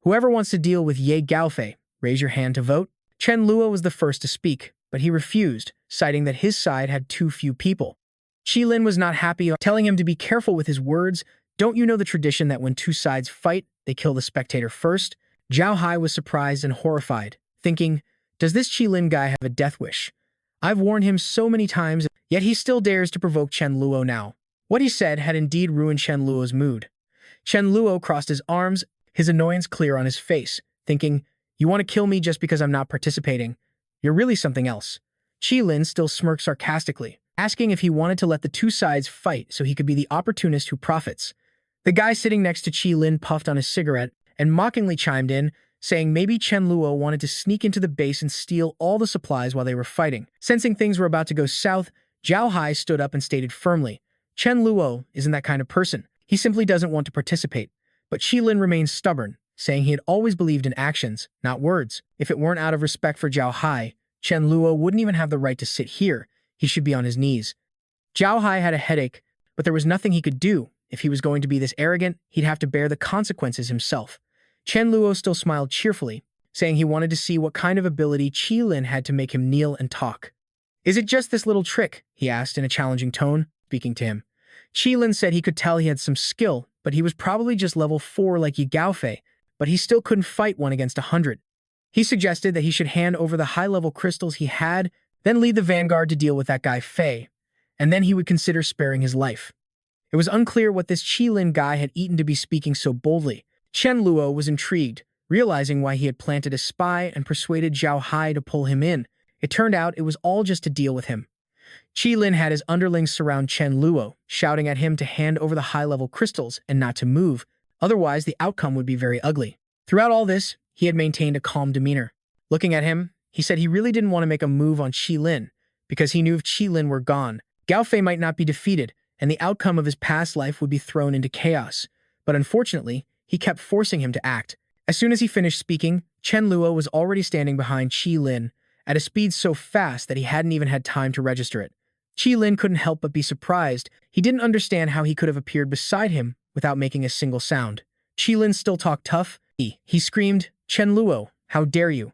whoever wants to deal with Ye Gaofei, raise your hand to vote. Chen Luo was the first to speak, but he refused, citing that his side had too few people. Qi Lin was not happy, telling him to be careful with his words. Don't you know the tradition that when two sides fight, they kill the spectator first? Zhao Hai was surprised and horrified, thinking, does this Qi Lin guy have a death wish? I've warned him so many times, yet he still dares to provoke Chen Luo now. What he said had indeed ruined Chen Luo's mood. Chen Luo crossed his arms, his annoyance clear on his face, thinking, you want to kill me just because I'm not participating? You're really something else. Qi Lin still smirked sarcastically, asking if he wanted to let the two sides fight so he could be the opportunist who profits. The guy sitting next to Qi Lin puffed on his cigarette and mockingly chimed in, saying maybe Chen Luo wanted to sneak into the base and steal all the supplies while they were fighting. Sensing things were about to go south, Zhao Hai stood up and stated firmly, Chen Luo isn't that kind of person. He simply doesn't want to participate. But Qi Lin remained stubborn, saying he had always believed in actions, not words. If it weren't out of respect for Zhao Hai, Chen Luo wouldn't even have the right to sit here. He should be on his knees. Zhao Hai had a headache, but there was nothing he could do. If he was going to be this arrogant, he'd have to bear the consequences himself. Chen Luo still smiled cheerfully, saying he wanted to see what kind of ability Qi Lin had to make him kneel and talk. Is it just this little trick? He asked in a challenging tone, speaking to him. Qi Lin said he could tell he had some skill, but he was probably just level 4 like Ye Gaofei, but he still couldn't fight 1 against 100. He suggested that he should hand over the high-level crystals he had, then lead the vanguard to deal with that guy Fei, and then he would consider sparing his life. It was unclear what this Qi Lin guy had eaten to be speaking so boldly. Chen Luo was intrigued, realizing why he had planted a spy and persuaded Zhao Hai to pull him in. It turned out it was all just to deal with him. Qi Lin had his underlings surround Chen Luo, shouting at him to hand over the high-level crystals and not to move, otherwise the outcome would be very ugly. Throughout all this, he had maintained a calm demeanor. Looking at him, he said he really didn't want to make a move on Qi Lin, because he knew if Qi Lin were gone, Gaofei might not be defeated, and the outcome of his past life would be thrown into chaos. But unfortunately, he kept forcing him to act. As soon as he finished speaking, Chen Luo was already standing behind Qi Lin, at a speed so fast that he hadn't even had time to register it. Qi Lin couldn't help but be surprised. He didn't understand how he could have appeared beside him without making a single sound. Qi Lin still talked tough. He screamed, Chen Luo, how dare you?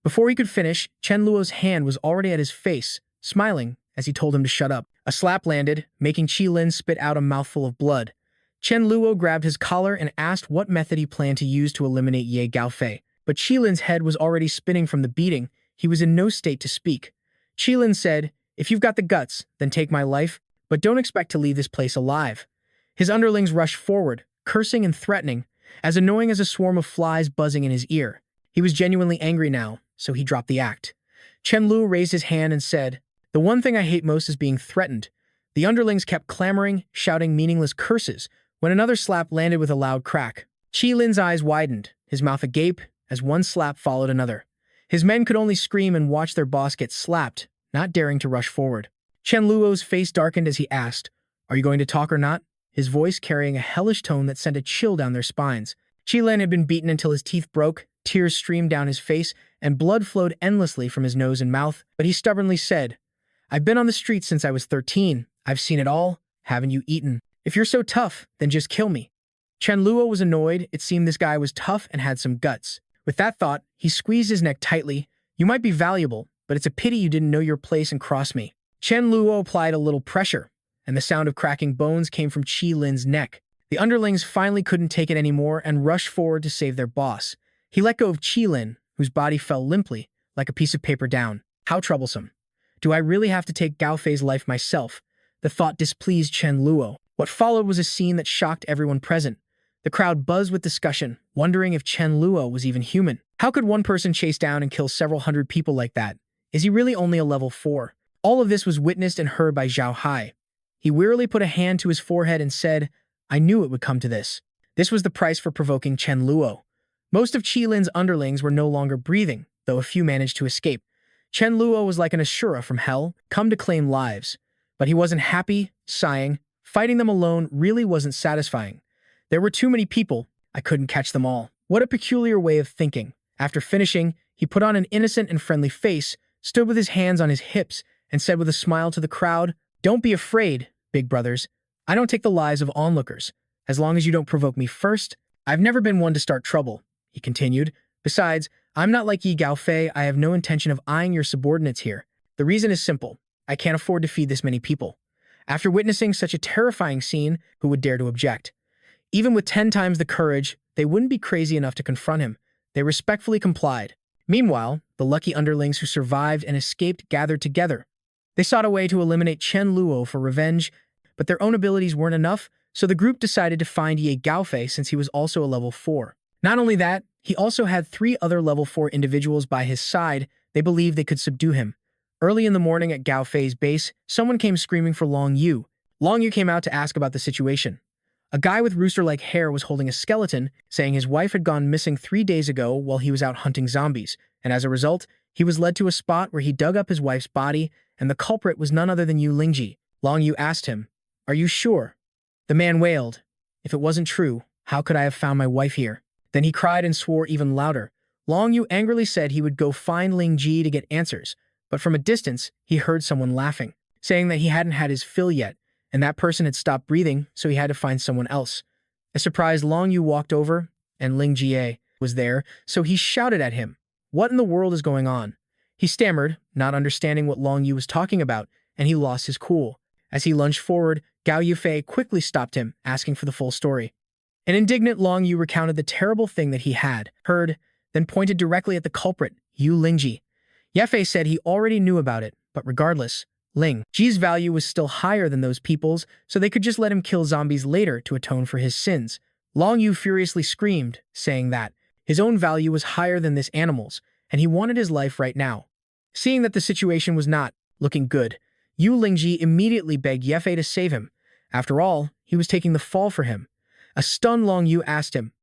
Before he could finish, Chen Luo's hand was already at his face, smiling as he told him to shut up. A slap landed, making Qi Lin spit out a mouthful of blood. Chen Luo grabbed his collar and asked what method he planned to use to eliminate Ye Gaofei. But Qi Lin's head was already spinning from the beating. He was in no state to speak. Qi Lin said, if you've got the guts, then take my life, but don't expect to leave this place alive. His underlings rushed forward, cursing and threatening, as annoying as a swarm of flies buzzing in his ear. He was genuinely angry now, so he dropped the act. Chen Luo raised his hand and said, the one thing I hate most is being threatened. The underlings kept clamoring, shouting meaningless curses, when another slap landed with a loud crack. Qi Lin's eyes widened, his mouth agape, as one slap followed another. His men could only scream and watch their boss get slapped, not daring to rush forward. Chen Luo's face darkened as he asked, are you going to talk or not? His voice carrying a hellish tone that sent a chill down their spines. Qi Lin had been beaten until his teeth broke, tears streamed down his face, and blood flowed endlessly from his nose and mouth, but he stubbornly said, I've been on the streets since I was 13. I've seen it all. Haven't you eaten? If you're so tough, then just kill me. Chen Luo was annoyed. It seemed this guy was tough and had some guts. With that thought, he squeezed his neck tightly. You might be valuable, but it's a pity you didn't know your place and cross me. Chen Luo applied a little pressure, and the sound of cracking bones came from Qi Lin's neck. The underlings finally couldn't take it anymore and rushed forward to save their boss. He let go of Qi Lin, whose body fell limply, like a piece of paper down. How troublesome. Do I really have to take Gao Fei's life myself? The thought displeased Chen Luo. What followed was a scene that shocked everyone present. The crowd buzzed with discussion, wondering if Chen Luo was even human. How could one person chase down and kill several hundred people like that? Is he really only a level 4? All of this was witnessed and heard by Zhao Hai. He wearily put a hand to his forehead and said, I knew it would come to this. This was the price for provoking Chen Luo. Most of Qi Lin's underlings were no longer breathing, though a few managed to escape. Chen Luo was like an Asura from hell, come to claim lives. But he wasn't happy, sighing. Fighting them alone really wasn't satisfying. There were too many people, I couldn't catch them all. What a peculiar way of thinking. After finishing, he put on an innocent and friendly face, stood with his hands on his hips, and said with a smile to the crowd, Don't be afraid, big brothers. I don't take the lives of onlookers. As long as you don't provoke me first, I've never been one to start trouble, he continued. Besides, I'm not like Yi Gaofei. I have no intention of eyeing your subordinates here. The reason is simple. I can't afford to feed this many people. After witnessing such a terrifying scene, who would dare to object? Even with 10 times the courage, they wouldn't be crazy enough to confront him. They respectfully complied. Meanwhile, the lucky underlings who survived and escaped gathered together. They sought a way to eliminate Chen Luo for revenge, but their own abilities weren't enough, so the group decided to find Ye Gaofei since he was also a level 4. Not only that, he also had 3 other level 4 individuals by his side. They believed they could subdue him. Early in the morning at Gao Fei's base, someone came screaming for Long Yu. Long Yu came out to ask about the situation. A guy with rooster-like hair was holding a skeleton, saying his wife had gone missing 3 days ago while he was out hunting zombies, and as a result, he was led to a spot where he dug up his wife's body, and the culprit was none other than Yu Lingji. Long Yu asked him, Are you sure? The man wailed, If it wasn't true, how could I have found my wife here? Then he cried and swore even louder. Long Yu angrily said he would go find Ling Ji to get answers, but from a distance, he heard someone laughing, saying that he hadn't had his fill yet, and that person had stopped breathing, so he had to find someone else. A surprised Long Yu walked over, and Ling Jie was there, so he shouted at him, What in the world is going on? He stammered, not understanding what Long Yu was talking about, and he lost his cool. As he lunged forward, Gao Yufei quickly stopped him, asking for the full story. An indignant Long Yu recounted the terrible thing that he had heard, then pointed directly at the culprit, Yu Lingji. Yefei said he already knew about it, but regardless, Ling Ji's value was still higher than those people's, so they could just let him kill zombies later to atone for his sins. Long Yu furiously screamed, saying that his own value was higher than this animal's, and he wanted his life right now. Seeing that the situation was not looking good, Yu Lingji immediately begged Yefei to save him. After all, he was taking the fall for him. A stunned Long Yu asked him,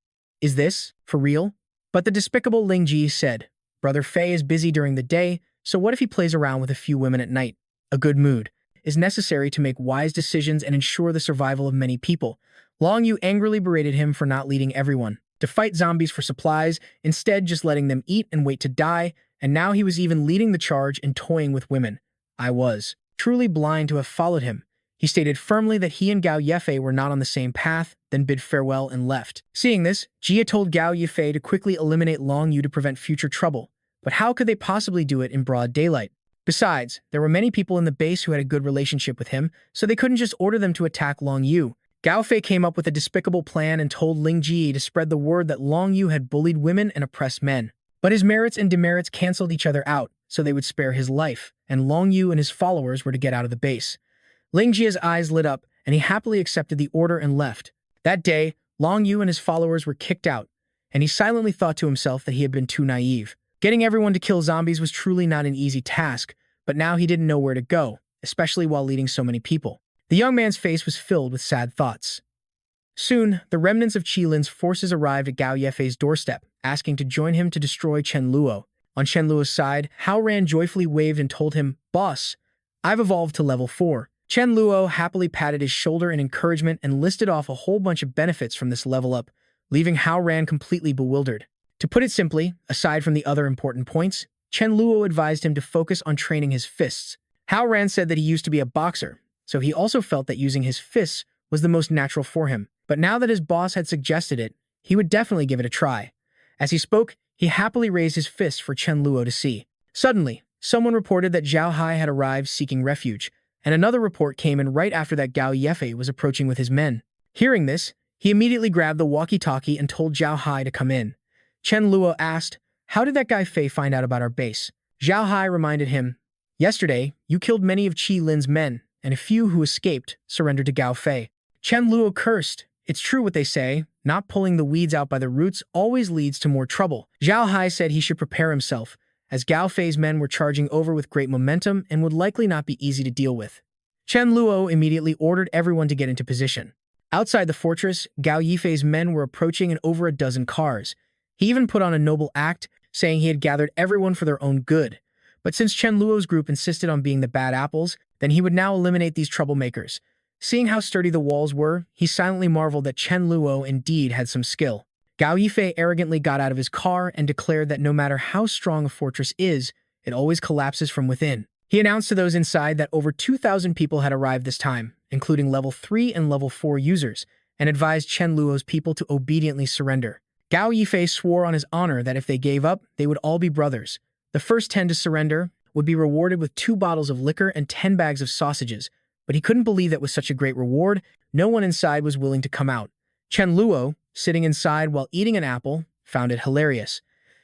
Is this for real? But the despicable Ling Ji said, Brother Fei is busy during the day, so what if he plays around with a few women at night? A good mood is necessary to make wise decisions and ensure the survival of many people. Long Yu angrily berated him for not leading everyone to fight zombies for supplies, instead just letting them eat and wait to die, and now he was even leading the charge and toying with women. I was truly blind to have followed him. He stated firmly that he and Gao Yefei were not on the same path, then bid farewell and left. Seeing this, Jia told Gao Yefei to quickly eliminate Long Yu to prevent future trouble. But how could they possibly do it in broad daylight? Besides, there were many people in the base who had a good relationship with him, so they couldn't just order them to attack Long Yu. Gao Fei came up with a despicable plan and told Ling Ji to spread the word that Long Yu had bullied women and oppressed men. But his merits and demerits canceled each other out, so they would spare his life, and Long Yu and his followers were to get out of the base. Ling Jia's eyes lit up, and he happily accepted the order and left. That day, Long Yu and his followers were kicked out, and he silently thought to himself that he had been too naive. Getting everyone to kill zombies was truly not an easy task, but now he didn't know where to go, especially while leading so many people. The young man's face was filled with sad thoughts. Soon, the remnants of Qilin's forces arrived at Gao Yefei's doorstep, asking to join him to destroy Chen Luo. On Chen Luo's side, Hao Ran joyfully waved and told him, Boss, I've evolved to level 4. Chen Luo happily patted his shoulder in encouragement and listed off a whole bunch of benefits from this level up, leaving Hao Ran completely bewildered. To put it simply, aside from the other important points, Chen Luo advised him to focus on training his fists. Hao Ran said that he used to be a boxer, so he also felt that using his fists was the most natural for him. But now that his boss had suggested it, he would definitely give it a try. As he spoke, he happily raised his fist for Chen Luo to see. Suddenly, someone reported that Zhao Hai had arrived seeking refuge, and another report came in right after that Gao Yefei was approaching with his men. Hearing this, he immediately grabbed the walkie-talkie and told Zhao Hai to come in. Chen Luo asked, How did that guy Fei find out about our base? Zhao Hai reminded him, "Yesterday, you killed many of Qi Lin's men, and a few who escaped surrendered to Gao Fei." Chen Luo cursed. "It's true what they say. Not pulling the weeds out by the roots always leads to more trouble." Zhao Hai said he should prepare himself, as Gao Fei's men were charging over with great momentum and would likely not be easy to deal with. Chen Luo immediately ordered everyone to get into position. Outside the fortress, Gao Yifei's men were approaching in over a dozen cars. He even put on a noble act, saying he had gathered everyone for their own good. But since Chen Luo's group insisted on being the bad apples, then he would now eliminate these troublemakers. Seeing how sturdy the walls were, he silently marveled that Chen Luo indeed had some skill. Gao Yifei arrogantly got out of his car and declared that no matter how strong a fortress is, it always collapses from within. He announced to those inside that over 2,000 people had arrived this time, including level 3 and level 4 users, and advised Chen Luo's people to obediently surrender. Gao Yifei swore on his honor that if they gave up, they would all be brothers. The first 10 to surrender would be rewarded with 2 bottles of liquor and 10 bags of sausages, but he couldn't believe that with such a great reward, no one inside was willing to come out. Chen Luo, sitting inside while eating an apple, found it hilarious.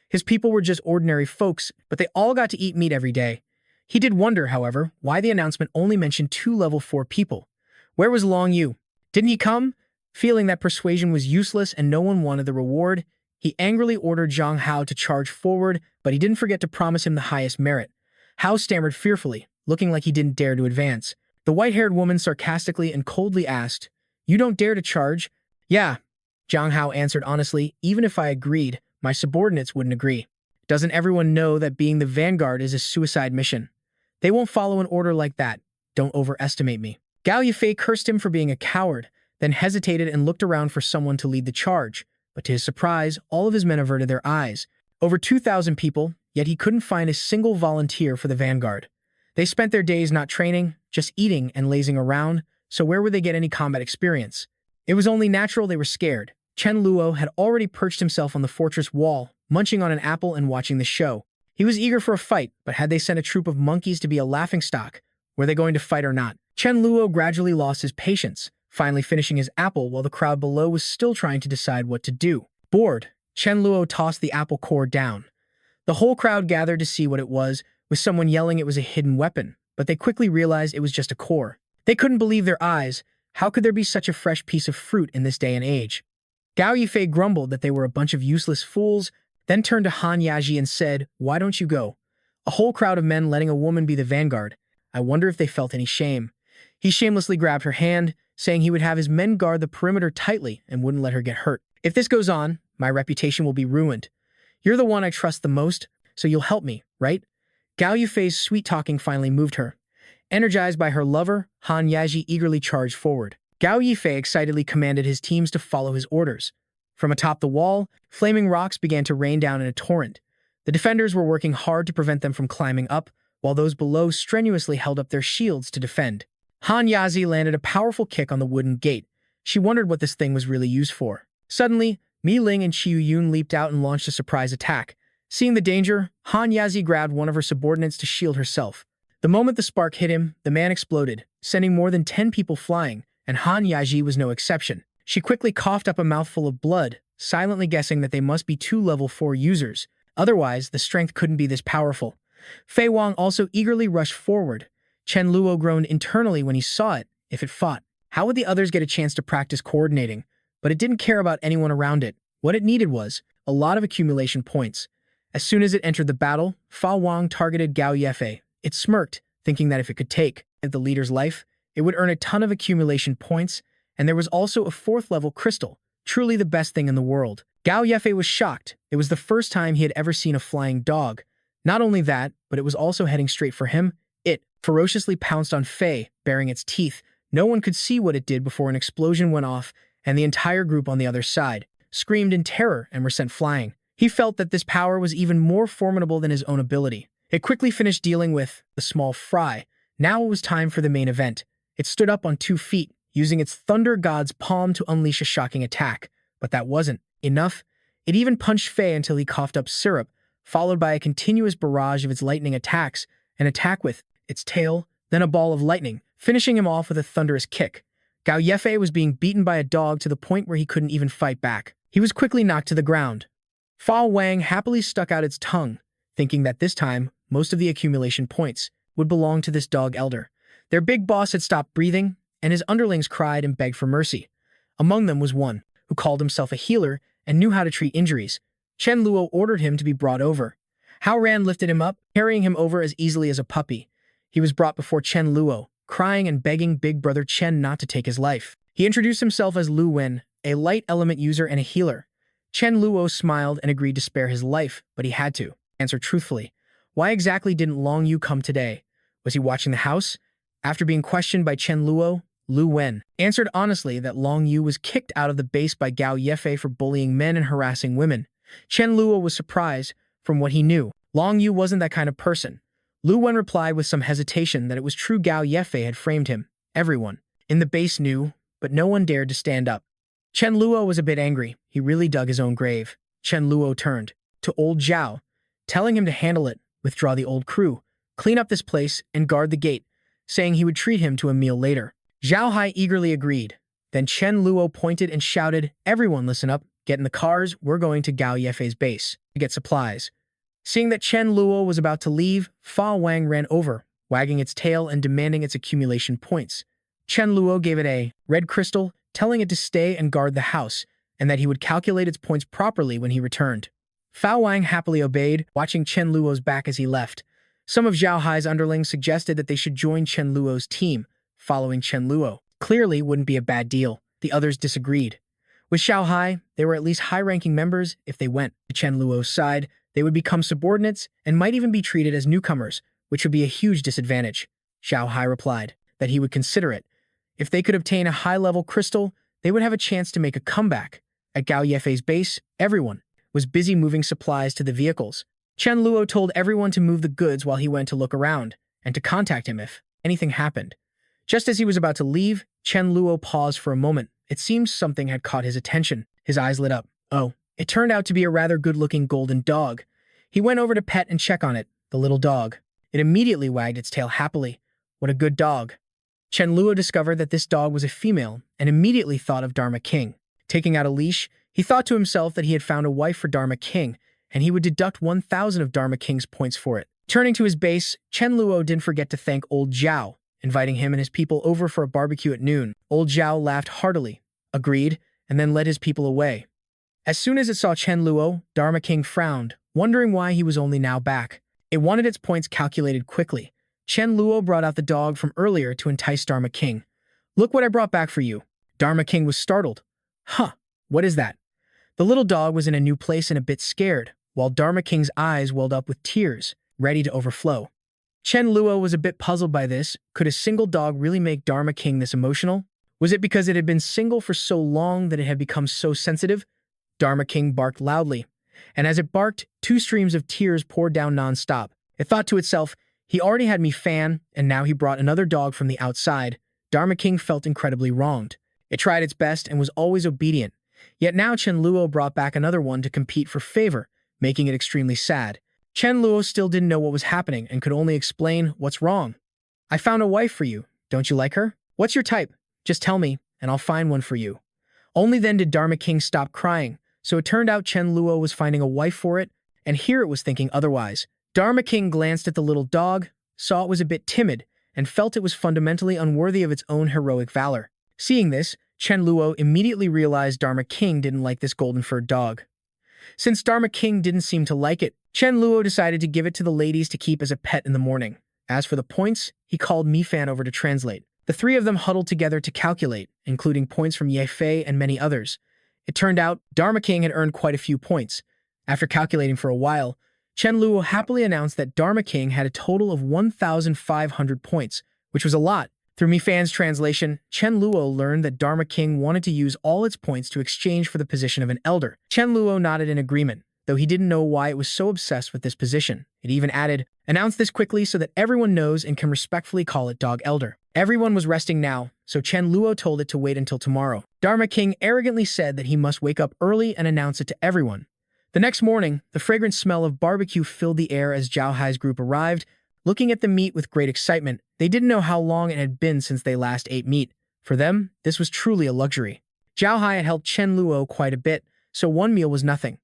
His people were just ordinary folks, but they all got to eat meat every day. He did wonder, however, why the announcement only mentioned 2 level 4 people. Where was Long Yu? Didn't he come? Feeling that persuasion was useless and no one wanted the reward, he angrily ordered Zhang Hao to charge forward, but he didn't forget to promise him the highest merit. Hao stammered fearfully, looking like he didn't dare to advance. The white-haired woman sarcastically and coldly asked, "You don't dare to charge?" "Yeah," Zhang Hao answered honestly. "Even if I agreed, my subordinates wouldn't agree. Doesn't everyone know that being the vanguard is a suicide mission? They won't follow an order like that. Don't overestimate me." Gao Yifei cursed him for being a coward, then hesitated and looked around for someone to lead the charge. But to his surprise, all of his men averted their eyes. Over 2,000 people, yet he couldn't find a single volunteer for the vanguard. They spent their days not training, just eating and lazing around, so where would they get any combat experience? It was only natural they were scared. Chen Luo had already perched himself on the fortress wall, munching on an apple and watching the show. He was eager for a fight, but had they sent a troop of monkeys to be a laughingstock? Were they going to fight or not? Chen Luo gradually lost his patience, finally finishing his apple while the crowd below was still trying to decide what to do. Bored, Chen Luo tossed the apple core down. The whole crowd gathered to see what it was, with someone yelling it was a hidden weapon, but they quickly realized it was just a core. They couldn't believe their eyes. How could there be such a fresh piece of fruit in this day and age? Gao Yifei grumbled that they were a bunch of useless fools, then turned to Han Yaji and said, "Why don't you go?" A whole crowd of men letting a woman be the vanguard. I wonder if they felt any shame. He shamelessly grabbed her hand, saying he would have his men guard the perimeter tightly and wouldn't let her get hurt. "If this goes on, my reputation will be ruined. You're the one I trust the most, so you'll help me, right?" Gao Yifei's sweet-talking finally moved her. Energized by her lover, Han Yaji eagerly charged forward. Gao Yifei excitedly commanded his teams to follow his orders. From atop the wall, flaming rocks began to rain down in a torrent. The defenders were working hard to prevent them from climbing up, while those below strenuously held up their shields to defend. Han Yazi landed a powerful kick on the wooden gate. She wondered what this thing was really used for. Suddenly, Mi Ling and Qiu Yun leaped out and launched a surprise attack. Seeing the danger, Han Yazi grabbed one of her subordinates to shield herself. The moment the spark hit him, the man exploded, sending more than 10 people flying, and Han Yaji was no exception. She quickly coughed up a mouthful of blood, silently guessing that they must be 2 level 4 users. Otherwise, the strength couldn't be this powerful. Fei Wang also eagerly rushed forward. Chen Luo groaned internally when he saw it. If it fought, how would the others get a chance to practice coordinating? But it didn't care about anyone around it. What it needed was a lot of accumulation points. As soon as it entered the battle, Fa Wang targeted Gao Yifei. It smirked, thinking that if it could take the leader's life, it would earn a ton of accumulation points, and there was also a 4th-level crystal, truly the best thing in the world. Gao Yifei was shocked. It was the first time he had ever seen a flying dog. Not only that, but it was also heading straight for him. It ferociously pounced on Fei, baring its teeth. No one could see what it did before an explosion went off, and the entire group on the other side screamed in terror and were sent flying. He felt that this power was even more formidable than his own ability. It quickly finished dealing with the small fry. Now it was time for the main event. It stood up on 2 feet, using its thunder god's palm to unleash a shocking attack. But that wasn't enough. It even punched Fei until he coughed up syrup, followed by a continuous barrage of its lightning attacks, an attack with its tail, then a ball of lightning, finishing him off with a thunderous kick. Gao Yifei was being beaten by a dog to the point where he couldn't even fight back. He was quickly knocked to the ground. Fa Wang happily stuck out its tongue, thinking that this time, most of the accumulation points would belong to this dog elder. Their big boss had stopped breathing, and his underlings cried and begged for mercy. Among them was one who called himself a healer and knew how to treat injuries. Chen Luo ordered him to be brought over. Hao Ran lifted him up, carrying him over as easily as a puppy. He was brought before Chen Luo, crying and begging big brother Chen not to take his life. He introduced himself as Lu Wen, a light element user and a healer. Chen Luo smiled and agreed to spare his life, but he had to answer truthfully. Why exactly didn't Long Yu come today? Was he watching the house? After being questioned by Chen Luo, Lu Wen answered honestly that Long Yu was kicked out of the base by Gao Yefei for bullying men and harassing women. Chen Luo was surprised from what he knew. Long Yu wasn't that kind of person. Lu Wen replied with some hesitation that it was true Gao Yefei had framed him. Everyone in the base knew, but no one dared to stand up. Chen Luo was a bit angry. He really dug his own grave. Chen Luo turned to old Zhao, telling him to handle it, withdraw the old crew, clean up this place, and guard the gate, saying he would treat him to a meal later. Zhao Hai eagerly agreed. Then Chen Luo pointed and shouted, "Everyone listen up, get in the cars, we're going to Gao Yefei's base to get supplies." Seeing that Chen Luo was about to leave, Fa Wang ran over, wagging its tail and demanding its accumulation points. Chen Luo gave it a red crystal, telling it to stay and guard the house, and that he would calculate its points properly when he returned. Fa Wang happily obeyed, watching Chen Luo's back as he left. Some of Zhao Hai's underlings suggested that they should join Chen Luo's team, following Chen Luo. Clearly wouldn't be a bad deal. The others disagreed. With Zhao Hai, they were at least high-ranking members. If they went to Chen Luo's side, they would become subordinates and might even be treated as newcomers, which would be a huge disadvantage. Zhao Hai replied that he would consider it. If they could obtain a high-level crystal, they would have a chance to make a comeback. At Gao Yefei's base, everyone was busy moving supplies to the vehicles. Chen Luo told everyone to move the goods while he went to look around, and to contact him if anything happened. Just as he was about to leave, Chen Luo paused for a moment. It seemed something had caught his attention. His eyes lit up. Oh, it turned out to be a rather good-looking golden dog. He went over to pet and check on it, the little dog. It immediately wagged its tail happily. What a good dog. Chen Luo discovered that this dog was a female and immediately thought of Dharma King. Taking out a leash, he thought to himself that he had found a wife for Dharma King, and he would deduct 1,000 of Dharma King's points for it. Turning to his base, Chen Luo didn't forget to thank old Zhao, inviting him and his people over for a barbecue at noon. Old Zhao laughed heartily, agreed, and then led his people away. As soon as it saw Chen Luo, Dharma King frowned, wondering why he was only now back. It wanted its points calculated quickly. Chen Luo brought out the dog from earlier to entice Dharma King. Look what I brought back for you. Dharma King was startled. Huh, what is that? The little dog was in a new place and a bit scared, while Dharma King's eyes welled up with tears, ready to overflow. Chen Luo was a bit puzzled by this. Could a single dog really make Dharma King this emotional? Was it because it had been single for so long that it had become so sensitive? Dharma King barked loudly, and as it barked, 2 streams of tears poured down non-stop. It thought to itself, he already had me fan, and now he brought another dog from the outside. Dharma King felt incredibly wronged. It tried its best and was always obedient. Yet now Chen Luo brought back another one to compete for favor, making it extremely sad. Chen Luo still didn't know what was happening and could only explain what's wrong. I found a wife for you. Don't you like her? What's your type? Just tell me, and I'll find one for you. Only then did Dharma King stop crying, so it turned out Chen Luo was finding a wife for it, and here it was thinking otherwise. Dharma King glanced at the little dog, saw it was a bit timid, and felt it was fundamentally unworthy of its own heroic valor. Seeing this, Chen Luo immediately realized Dharma King didn't like this golden-furred dog. Since Dharma King didn't seem to like it, Chen Luo decided to give it to the ladies to keep as a pet in the morning. As for the points, he called Mi-Fan over to translate. The 3 of them huddled together to calculate, including points from Ye Fei and many others. It turned out Dharma King had earned quite a few points. After calculating for a while, Chen Luo happily announced that Dharma King had a total of 1,500 points, which was a lot. Through Mi-Fan's translation, Chen Luo learned that Dharma King wanted to use all its points to exchange for the position of an elder. Chen Luo nodded in agreement, though he didn't know why it was so obsessed with this position. It even added, "Announce this quickly so that everyone knows and can respectfully call it Dog Elder." Everyone was resting now, so Chen Luo told it to wait until tomorrow. Dharma King arrogantly said that he must wake up early and announce it to everyone. The next morning, the fragrant smell of barbecue filled the air as Zhao Hai's group arrived, looking at the meat with great excitement. They didn't know how long it had been since they last ate meat. For them, this was truly a luxury. Zhao Hai had helped Chen Luo quite a bit, so one meal was nothing.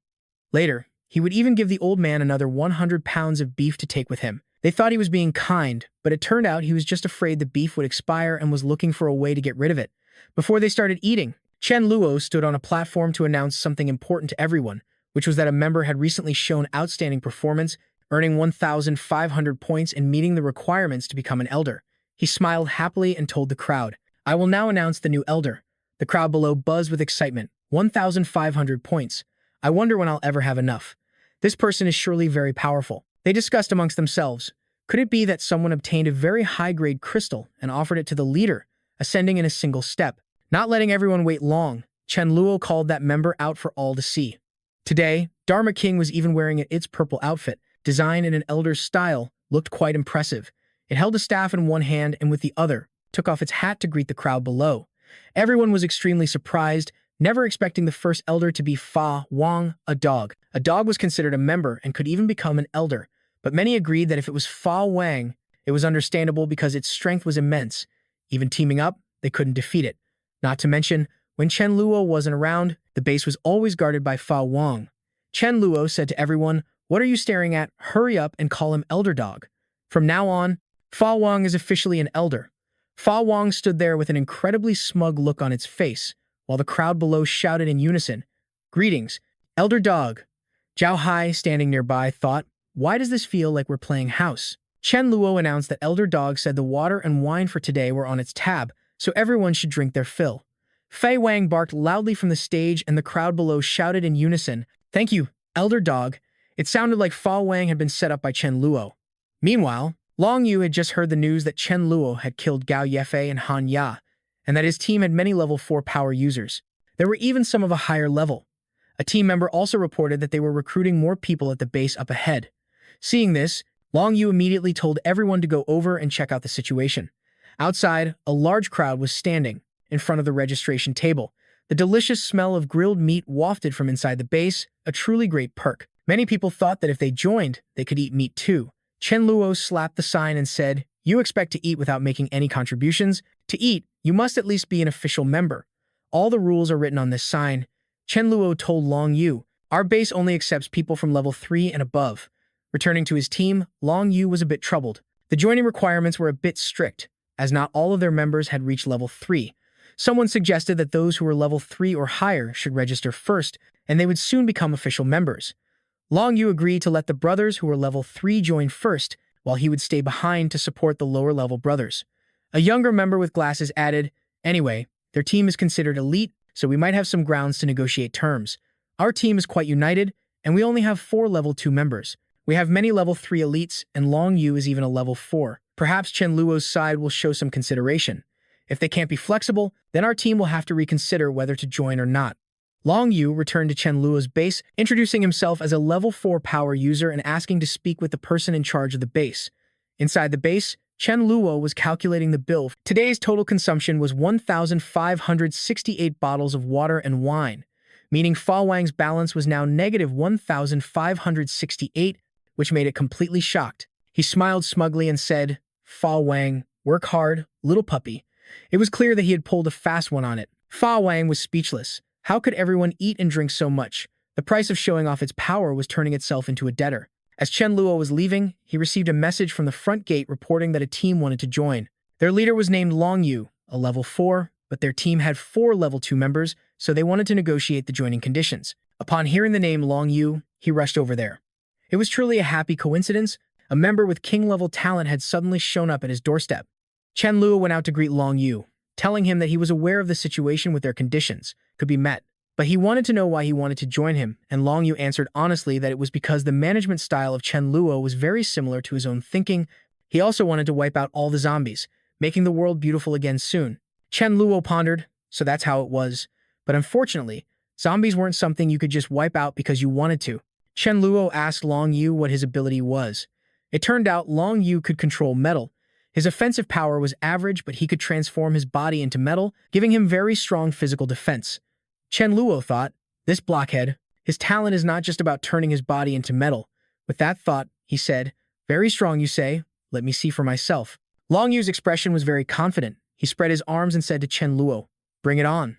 Later, He would even give the old man another 100 pounds of beef to take with him. They thought he was being kind, but it turned out he was just afraid the beef would expire and was looking for a way to get rid of it. Before they started eating, Chen Luo stood on a platform to announce something important to everyone, which was that a member had recently shown outstanding performance, earning 1,500 points and meeting the requirements to become an elder. He smiled happily and told the crowd, "I will now announce the new elder." The crowd below buzzed with excitement. 1,500 points. I wonder when I'll ever have enough. This person is surely very powerful. They discussed amongst themselves. Could it be that someone obtained a very high-grade crystal and offered it to the leader, ascending in a single step? Not letting everyone wait long, Chen Luo called that member out for all to see. Today, Dharma King was even wearing its purple outfit, designed in an elder's style, looked quite impressive. It held a staff in one hand and with the other, took off its hat to greet the crowd below. Everyone was extremely surprised, never expecting the first elder to be Fa Wang, a dog. A dog was considered a member and could even become an elder, but many agreed that if it was Fa Wang, it was understandable because its strength was immense. Even teaming up, they couldn't defeat it. Not to mention, when Chen Luo wasn't around, the base was always guarded by Fa Wang. Chen Luo said to everyone, "What are you staring at? Hurry up and call him Elder Dog." From now on, Fa Wang is officially an elder. Fa Wang stood there with an incredibly smug look on its face, while the crowd below shouted in unison, "Greetings, Elder Dog." Zhao Hai, standing nearby, thought, "Why does this feel like we're playing house?" Chen Luo announced that Elder Dog said the water and wine for today were on its tab, so everyone should drink their fill. Fei Wang barked loudly from the stage and the crowd below shouted in unison, "Thank you, Elder Dog." It sounded like Fa Wang had been set up by Chen Luo. Meanwhile, Long Yu had just heard the news that Chen Luo had killed Gao Yefei and Han Ya, and that his team had many level 4 power users. There were even some of a higher level. A team member also reported that they were recruiting more people at the base up ahead. Seeing this, Long Yu immediately told everyone to go over and check out the situation. Outside, a large crowd was standing in front of the registration table. The delicious smell of grilled meat wafted from inside the base, a truly great perk. Many people thought that if they joined, they could eat meat too. Chen Luo slapped the sign and said, "You expect to eat without making any contributions? To eat, you must at least be an official member. All the rules are written on this sign." Chen Luo told Long Yu, "Our base only accepts people from level 3 and above." Returning to his team, Long Yu was a bit troubled. The joining requirements were a bit strict, as not all of their members had reached level 3. Someone suggested that those who were level 3 or higher should register first, and they would soon become official members. Long Yu agreed to let the brothers who were level 3 join first, while he would stay behind to support the lower-level brothers. A younger member with glasses added, "Anyway, their team is considered elite, so we might have some grounds to negotiate terms. Our team is quite united, and we only have 4 level 2 members. We have many level 3 elites, and Long Yu is even a level 4. Perhaps Chen Luo's side will show some consideration. If they can't be flexible, then our team will have to reconsider whether to join or not." Long Yu returned to Chen Luo's base, introducing himself as a level 4 power user and asking to speak with the person in charge of the base. Inside the base, Chen Luo was calculating the bill. Today's total consumption was 1,568 bottles of water and wine, meaning Fa Wang's balance was now negative 1,568, which made it completely shocked. He smiled smugly and said, "Fa Wang, work hard, little puppy." It was clear that he had pulled a fast one on it. Fa Wang was speechless. How could everyone eat and drink so much? The price of showing off its power was turning itself into a debtor. As Chen Luo was leaving, he received a message from the front gate reporting that a team wanted to join. Their leader was named Long Yu, a level 4, but their team had 4 level 2 members, so they wanted to negotiate the joining conditions. Upon hearing the name Long Yu, he rushed over there. It was truly a happy coincidence. A member with king-level talent had suddenly shown up at his doorstep. Chen Luo went out to greet Long Yu, telling him that he was aware of the situation with their conditions could be met. But he wanted to know why he wanted to join him, and Long Yu answered honestly that it was because the management style of Chen Luo was very similar to his own thinking. He also wanted to wipe out all the zombies, making the world beautiful again soon. Chen Luo pondered, so that's how it was. But unfortunately, zombies weren't something you could just wipe out because you wanted to. Chen Luo asked Long Yu what his ability was. It turned out Long Yu could control metal. His offensive power was average, but he could transform his body into metal, giving him very strong physical defense. Chen Luo thought, this blockhead, his talent is not just about turning his body into metal. With that thought, he said, "Very strong, you say? Let me see for myself." Long Yu's expression was very confident. He spread his arms and said to Chen Luo, "Bring it on."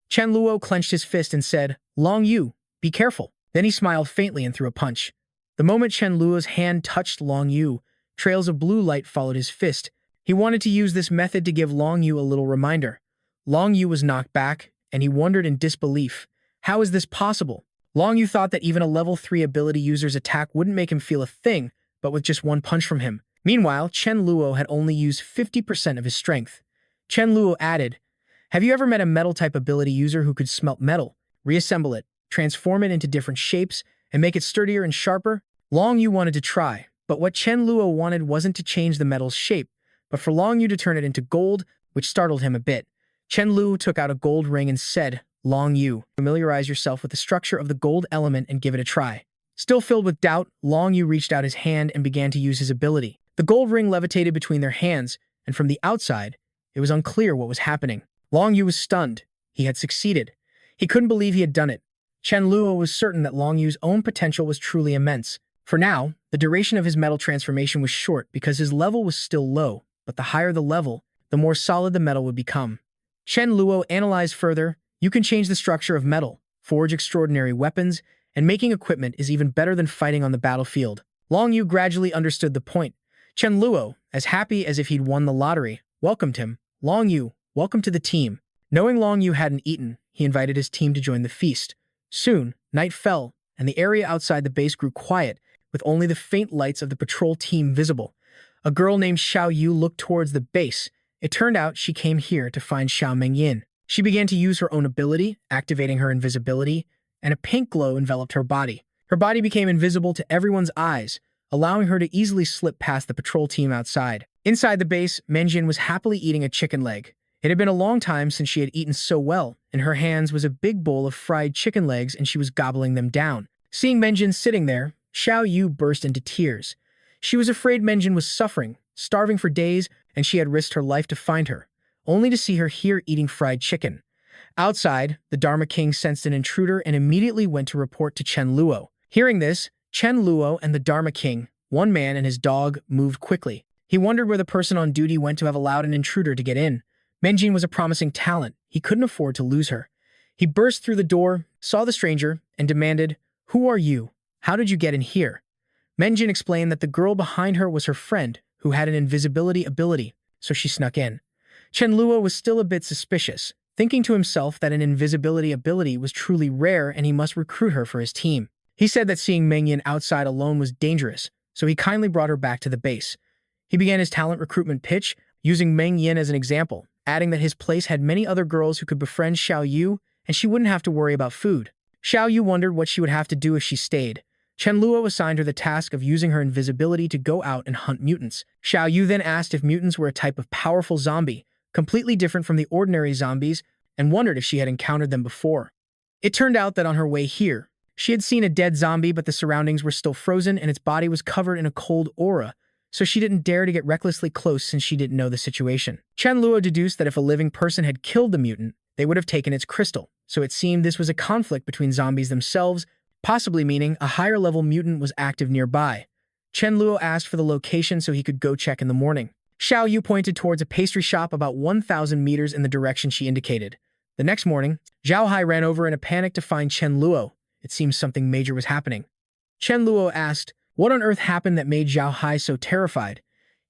Chen Luo clenched his fist and said, "Long Yu, be careful." Then he smiled faintly and threw a punch. The moment Chen Luo's hand touched Long Yu, trails of blue light followed his fist. He wanted to use this method to give Long Yu a little reminder. Long Yu was knocked back, and he wondered in disbelief. How is this possible? Long Yu thought that even a level 3 ability user's attack wouldn't make him feel a thing, but with just one punch from him. Meanwhile, Chen Luo had only used 50% of his strength. Chen Luo added, "Have you ever met a metal-type ability user who could smelt metal, reassemble it, transform it into different shapes, and make it sturdier and sharper?" Long Yu wanted to try, but what Chen Luo wanted wasn't to change the metal's shape, but for Long Yu to turn it into gold, which startled him a bit. Chen Luo took out a gold ring and said, "Long Yu, familiarize yourself with the structure of the gold element and give it a try." Still filled with doubt, Long Yu reached out his hand and began to use his ability. The gold ring levitated between their hands, and from the outside, it was unclear what was happening. Long Yu was stunned. He had succeeded. He couldn't believe he had done it. Chen Luo was certain that Long Yu's own potential was truly immense. For now, the duration of his metal transformation was short because his level was still low, but the higher the level, the more solid the metal would become. Chen Luo analyzed further. You can change the structure of metal, forge extraordinary weapons, and making equipment is even better than fighting on the battlefield. Long Yu gradually understood the point. Chen Luo, as happy as if he'd won the lottery, welcomed him. "Long Yu, welcome to the team." Knowing Long Yu hadn't eaten, he invited his team to join the feast. Soon, night fell, and the area outside the base grew quiet, with only the faint lights of the patrol team visible. A girl named Xiao Yu looked towards the base. It turned out she came here to find Xiao Mengyin. She began to use her own ability, activating her invisibility, and a pink glow enveloped her body. Her body became invisible to everyone's eyes, allowing her to easily slip past the patrol team outside. Inside the base, Menjin was happily eating a chicken leg. It had been a long time since she had eaten so well. In her hands was a big bowl of fried chicken legs, and she was gobbling them down. Seeing Menjin sitting there, Xiao Yu burst into tears. She was afraid Menjin was suffering, starving for days, and she had risked her life to find her, only to see her here eating fried chicken. Outside, the Dharma King sensed an intruder and immediately went to report to Chen Luo. Hearing this, Chen Luo and the Dharma King, one man and his dog, moved quickly. He wondered where the person on duty went to have allowed an intruder to get in. Menjin was a promising talent. He couldn't afford to lose her. He burst through the door, saw the stranger, and demanded, "Who are you? How did you get in here?" Menjin explained that the girl behind her was her friend, who had an invisibility ability, so she snuck in. Chen Luo was still a bit suspicious, thinking to himself that an invisibility ability was truly rare and he must recruit her for his team. He said that seeing Mengyin outside alone was dangerous, so he kindly brought her back to the base. He began his talent recruitment pitch, using Mengyin as an example, adding that his place had many other girls who could befriend Xiao Yu, and she wouldn't have to worry about food. Xiao Yu wondered what she would have to do if she stayed. Chen Luo assigned her the task of using her invisibility to go out and hunt mutants. Xiao Yu then asked if mutants were a type of powerful zombie, completely different from the ordinary zombies, and wondered if she had encountered them before. It turned out that on her way here, she had seen a dead zombie, but the surroundings were still frozen and its body was covered in a cold aura, so she didn't dare to get recklessly close since she didn't know the situation. Chen Luo deduced that if a living person had killed the mutant, they would have taken its crystal, so it seemed this was a conflict between zombies themselves, possibly meaning a higher-level mutant was active nearby. Chen Luo asked for the location so he could go check in the morning. Xiao Yu pointed towards a pastry shop about 1,000 meters in the direction she indicated. The next morning, Zhao Hai ran over in a panic to find Chen Luo. It seemed something major was happening. Chen Luo asked, what on earth happened that made Zhao Hai so terrified?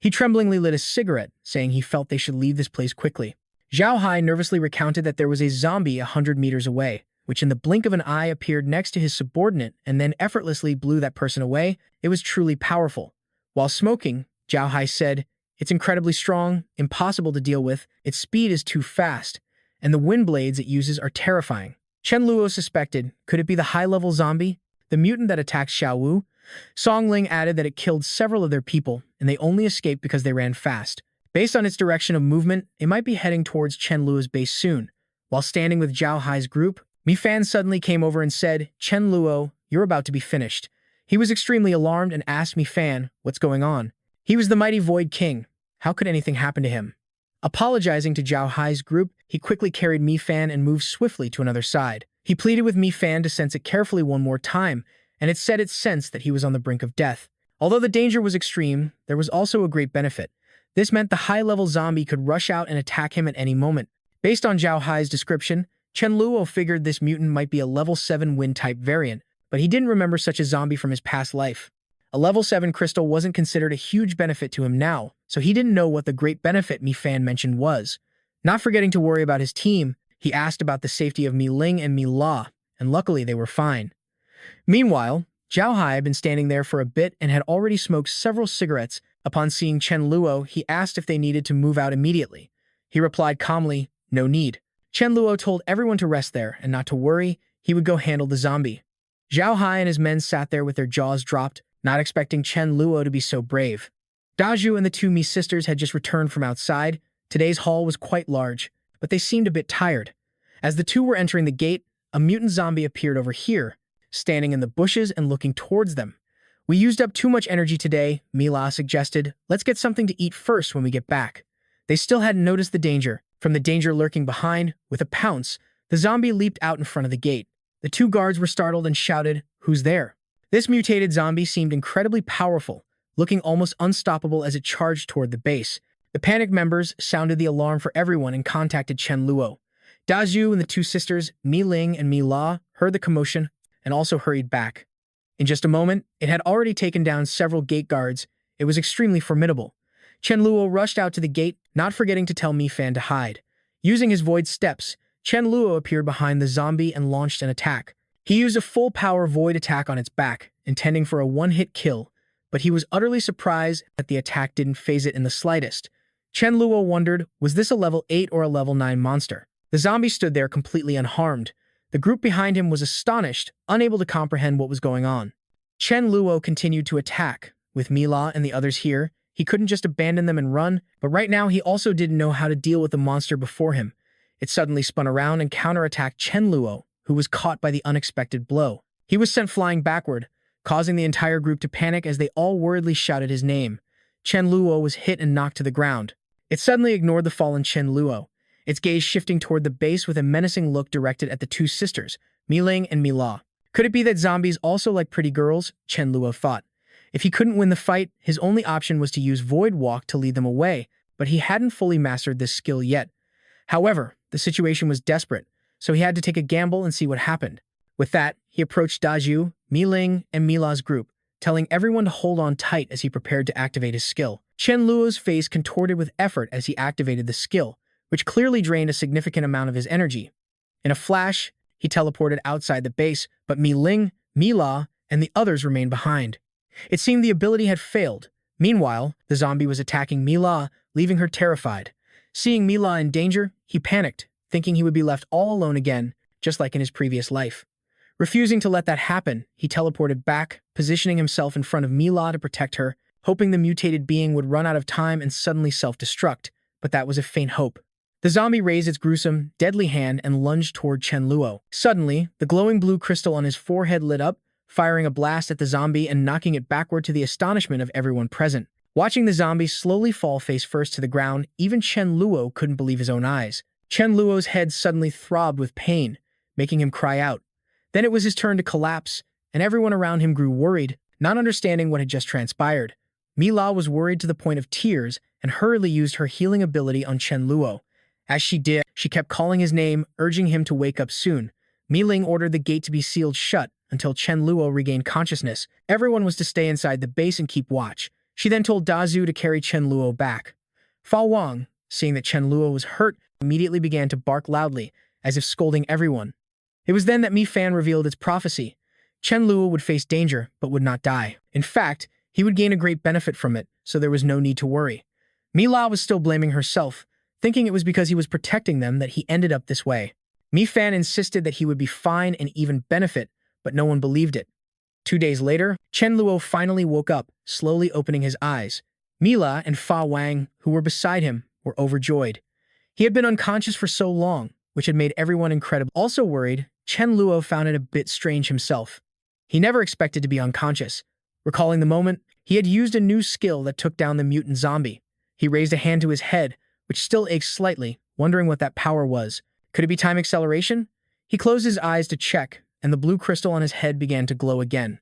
He tremblingly lit a cigarette, saying he felt they should leave this place quickly. Zhao Hai nervously recounted that there was a zombie 100 meters away, which in the blink of an eye appeared next to his subordinate and then effortlessly blew that person away. It was truly powerful. While smoking, Zhao Hai said, "It's incredibly strong, impossible to deal with, its speed is too fast, and the wind blades it uses are terrifying." Chen Luo suspected, could it be the high-level zombie, the mutant that attacked Xiao Wu? Song Ling added that it killed several of their people, and they only escaped because they ran fast. Based on its direction of movement, it might be heading towards Chen Luo's base soon. While standing with Zhao Hai's group, Mi Fan suddenly came over and said, "Chen Luo, you're about to be finished." He was extremely alarmed and asked Mi Fan, "What's going on?" He was the mighty Void King. How could anything happen to him? Apologizing to Zhao Hai's group, he quickly carried Mi Fan and moved swiftly to another side. He pleaded with Mi Fan to sense it carefully one more time, and it said it sensed that he was on the brink of death. Although the danger was extreme, there was also a great benefit. This meant the high-level zombie could rush out and attack him at any moment. Based on Zhao Hai's description, Chen Luo figured this mutant might be a level 7 wind-type variant, but he didn't remember such a zombie from his past life. A level 7 crystal wasn't considered a huge benefit to him now, so he didn't know what the great benefit Mi Fan mentioned was. Not forgetting to worry about his team, he asked about the safety of Mi Ling and Mi La, and luckily they were fine. Meanwhile, Zhao Hai had been standing there for a bit and had already smoked several cigarettes. Upon seeing Chen Luo, he asked if they needed to move out immediately. He replied calmly, "No need." Chen Luo told everyone to rest there and not to worry, he would go handle the zombie. Zhao Hai and his men sat there with their jaws dropped, not expecting Chen Luo to be so brave. Daju and the two Mi sisters had just returned from outside. Today's hall was quite large, but they seemed a bit tired. As the two were entering the gate, a mutant zombie appeared over here, standing in the bushes and looking towards them. "We used up too much energy today," Mila suggested. "Let's get something to eat first when we get back." They still hadn't noticed the danger. From the danger lurking behind, with a pounce, the zombie leaped out in front of the gate. The two guards were startled and shouted, "Who's there?" This mutated zombie seemed incredibly powerful, looking almost unstoppable as it charged toward the base. The panicked members sounded the alarm for everyone and contacted Chen Luo. Dazhu and the two sisters, Mi Ling and Mi La, heard the commotion and also hurried back. In just a moment, it had already taken down several gate guards. It was extremely formidable. Chen Luo rushed out to the gate, not forgetting to tell Mi Fan to hide. Using his void steps, Chen Luo appeared behind the zombie and launched an attack. He used a full-power void attack on its back, intending for a one-hit kill, but he was utterly surprised that the attack didn't faze it in the slightest. Chen Luo wondered, was this a level 8 or a level 9 monster? The zombie stood there completely unharmed. The group behind him was astonished, unable to comprehend what was going on. Chen Luo continued to attack. With Mila and the others here, he couldn't just abandon them and run, but right now he also didn't know how to deal with the monster before him. It suddenly spun around and counterattacked Chen Luo, who was caught by the unexpected blow. He was sent flying backward, causing the entire group to panic as they all worriedly shouted his name. Chen Luo was hit and knocked to the ground. It suddenly ignored the fallen Chen Luo, its gaze shifting toward the base with a menacing look directed at the two sisters, Mi Ling and Mi La. Could it be that zombies also like pretty girls? Chen Luo thought. If he couldn't win the fight, his only option was to use Void Walk to lead them away, but he hadn't fully mastered this skill yet. However, the situation was desperate, so he had to take a gamble and see what happened. With that, he approached Daju, Mi Ling, and Mila's group, telling everyone to hold on tight as he prepared to activate his skill. Chen Luo's face contorted with effort as he activated the skill, which clearly drained a significant amount of his energy. In a flash, he teleported outside the base, but Mi Ling, Mi La, and the others remained behind. It seemed the ability had failed. Meanwhile, the zombie was attacking Mi La, leaving her terrified. Seeing Mi La in danger, he panicked, thinking he would be left all alone again, just like in his previous life. Refusing to let that happen, he teleported back, positioning himself in front of Mi La to protect her, hoping the mutated being would run out of time and suddenly self-destruct, but that was a faint hope. The zombie raised its gruesome, deadly hand and lunged toward Chen Luo. Suddenly, the glowing blue crystal on his forehead lit up, firing a blast at the zombie and knocking it backward to the astonishment of everyone present. Watching the zombie slowly fall face first to the ground, even Chen Luo couldn't believe his own eyes. Chen Luo's head suddenly throbbed with pain, making him cry out. Then it was his turn to collapse, and everyone around him grew worried, not understanding what had just transpired. Mila was worried to the point of tears and hurriedly used her healing ability on Chen Luo. As she did, she kept calling his name, urging him to wake up soon. Mi Ling ordered the gate to be sealed shut until Chen Luo regained consciousness. Everyone was to stay inside the base and keep watch. She then told Dazhu to carry Chen Luo back. Fa Wang, seeing that Chen Luo was hurt, immediately began to bark loudly, as if scolding everyone. It was then that Mi Fan revealed its prophecy. Chen Luo would face danger, but would not die. In fact, he would gain a great benefit from it, so there was no need to worry. Mi La was still blaming herself, thinking it was because he was protecting them that he ended up this way. Mi Fan insisted that he would be fine and even benefit, but no one believed it. 2 days later, Chen Luo finally woke up, slowly opening his eyes. Mila and Fa Wang, who were beside him, were overjoyed. He had been unconscious for so long, which had made everyone incredible. Also worried, Chen Luo found it a bit strange himself. He never expected to be unconscious. Recalling the moment, he had used a new skill that took down the mutant zombie. He raised a hand to his head, which still ached slightly, wondering what that power was. Could it be time acceleration? He closed his eyes to check, and the blue crystal on his head began to glow again.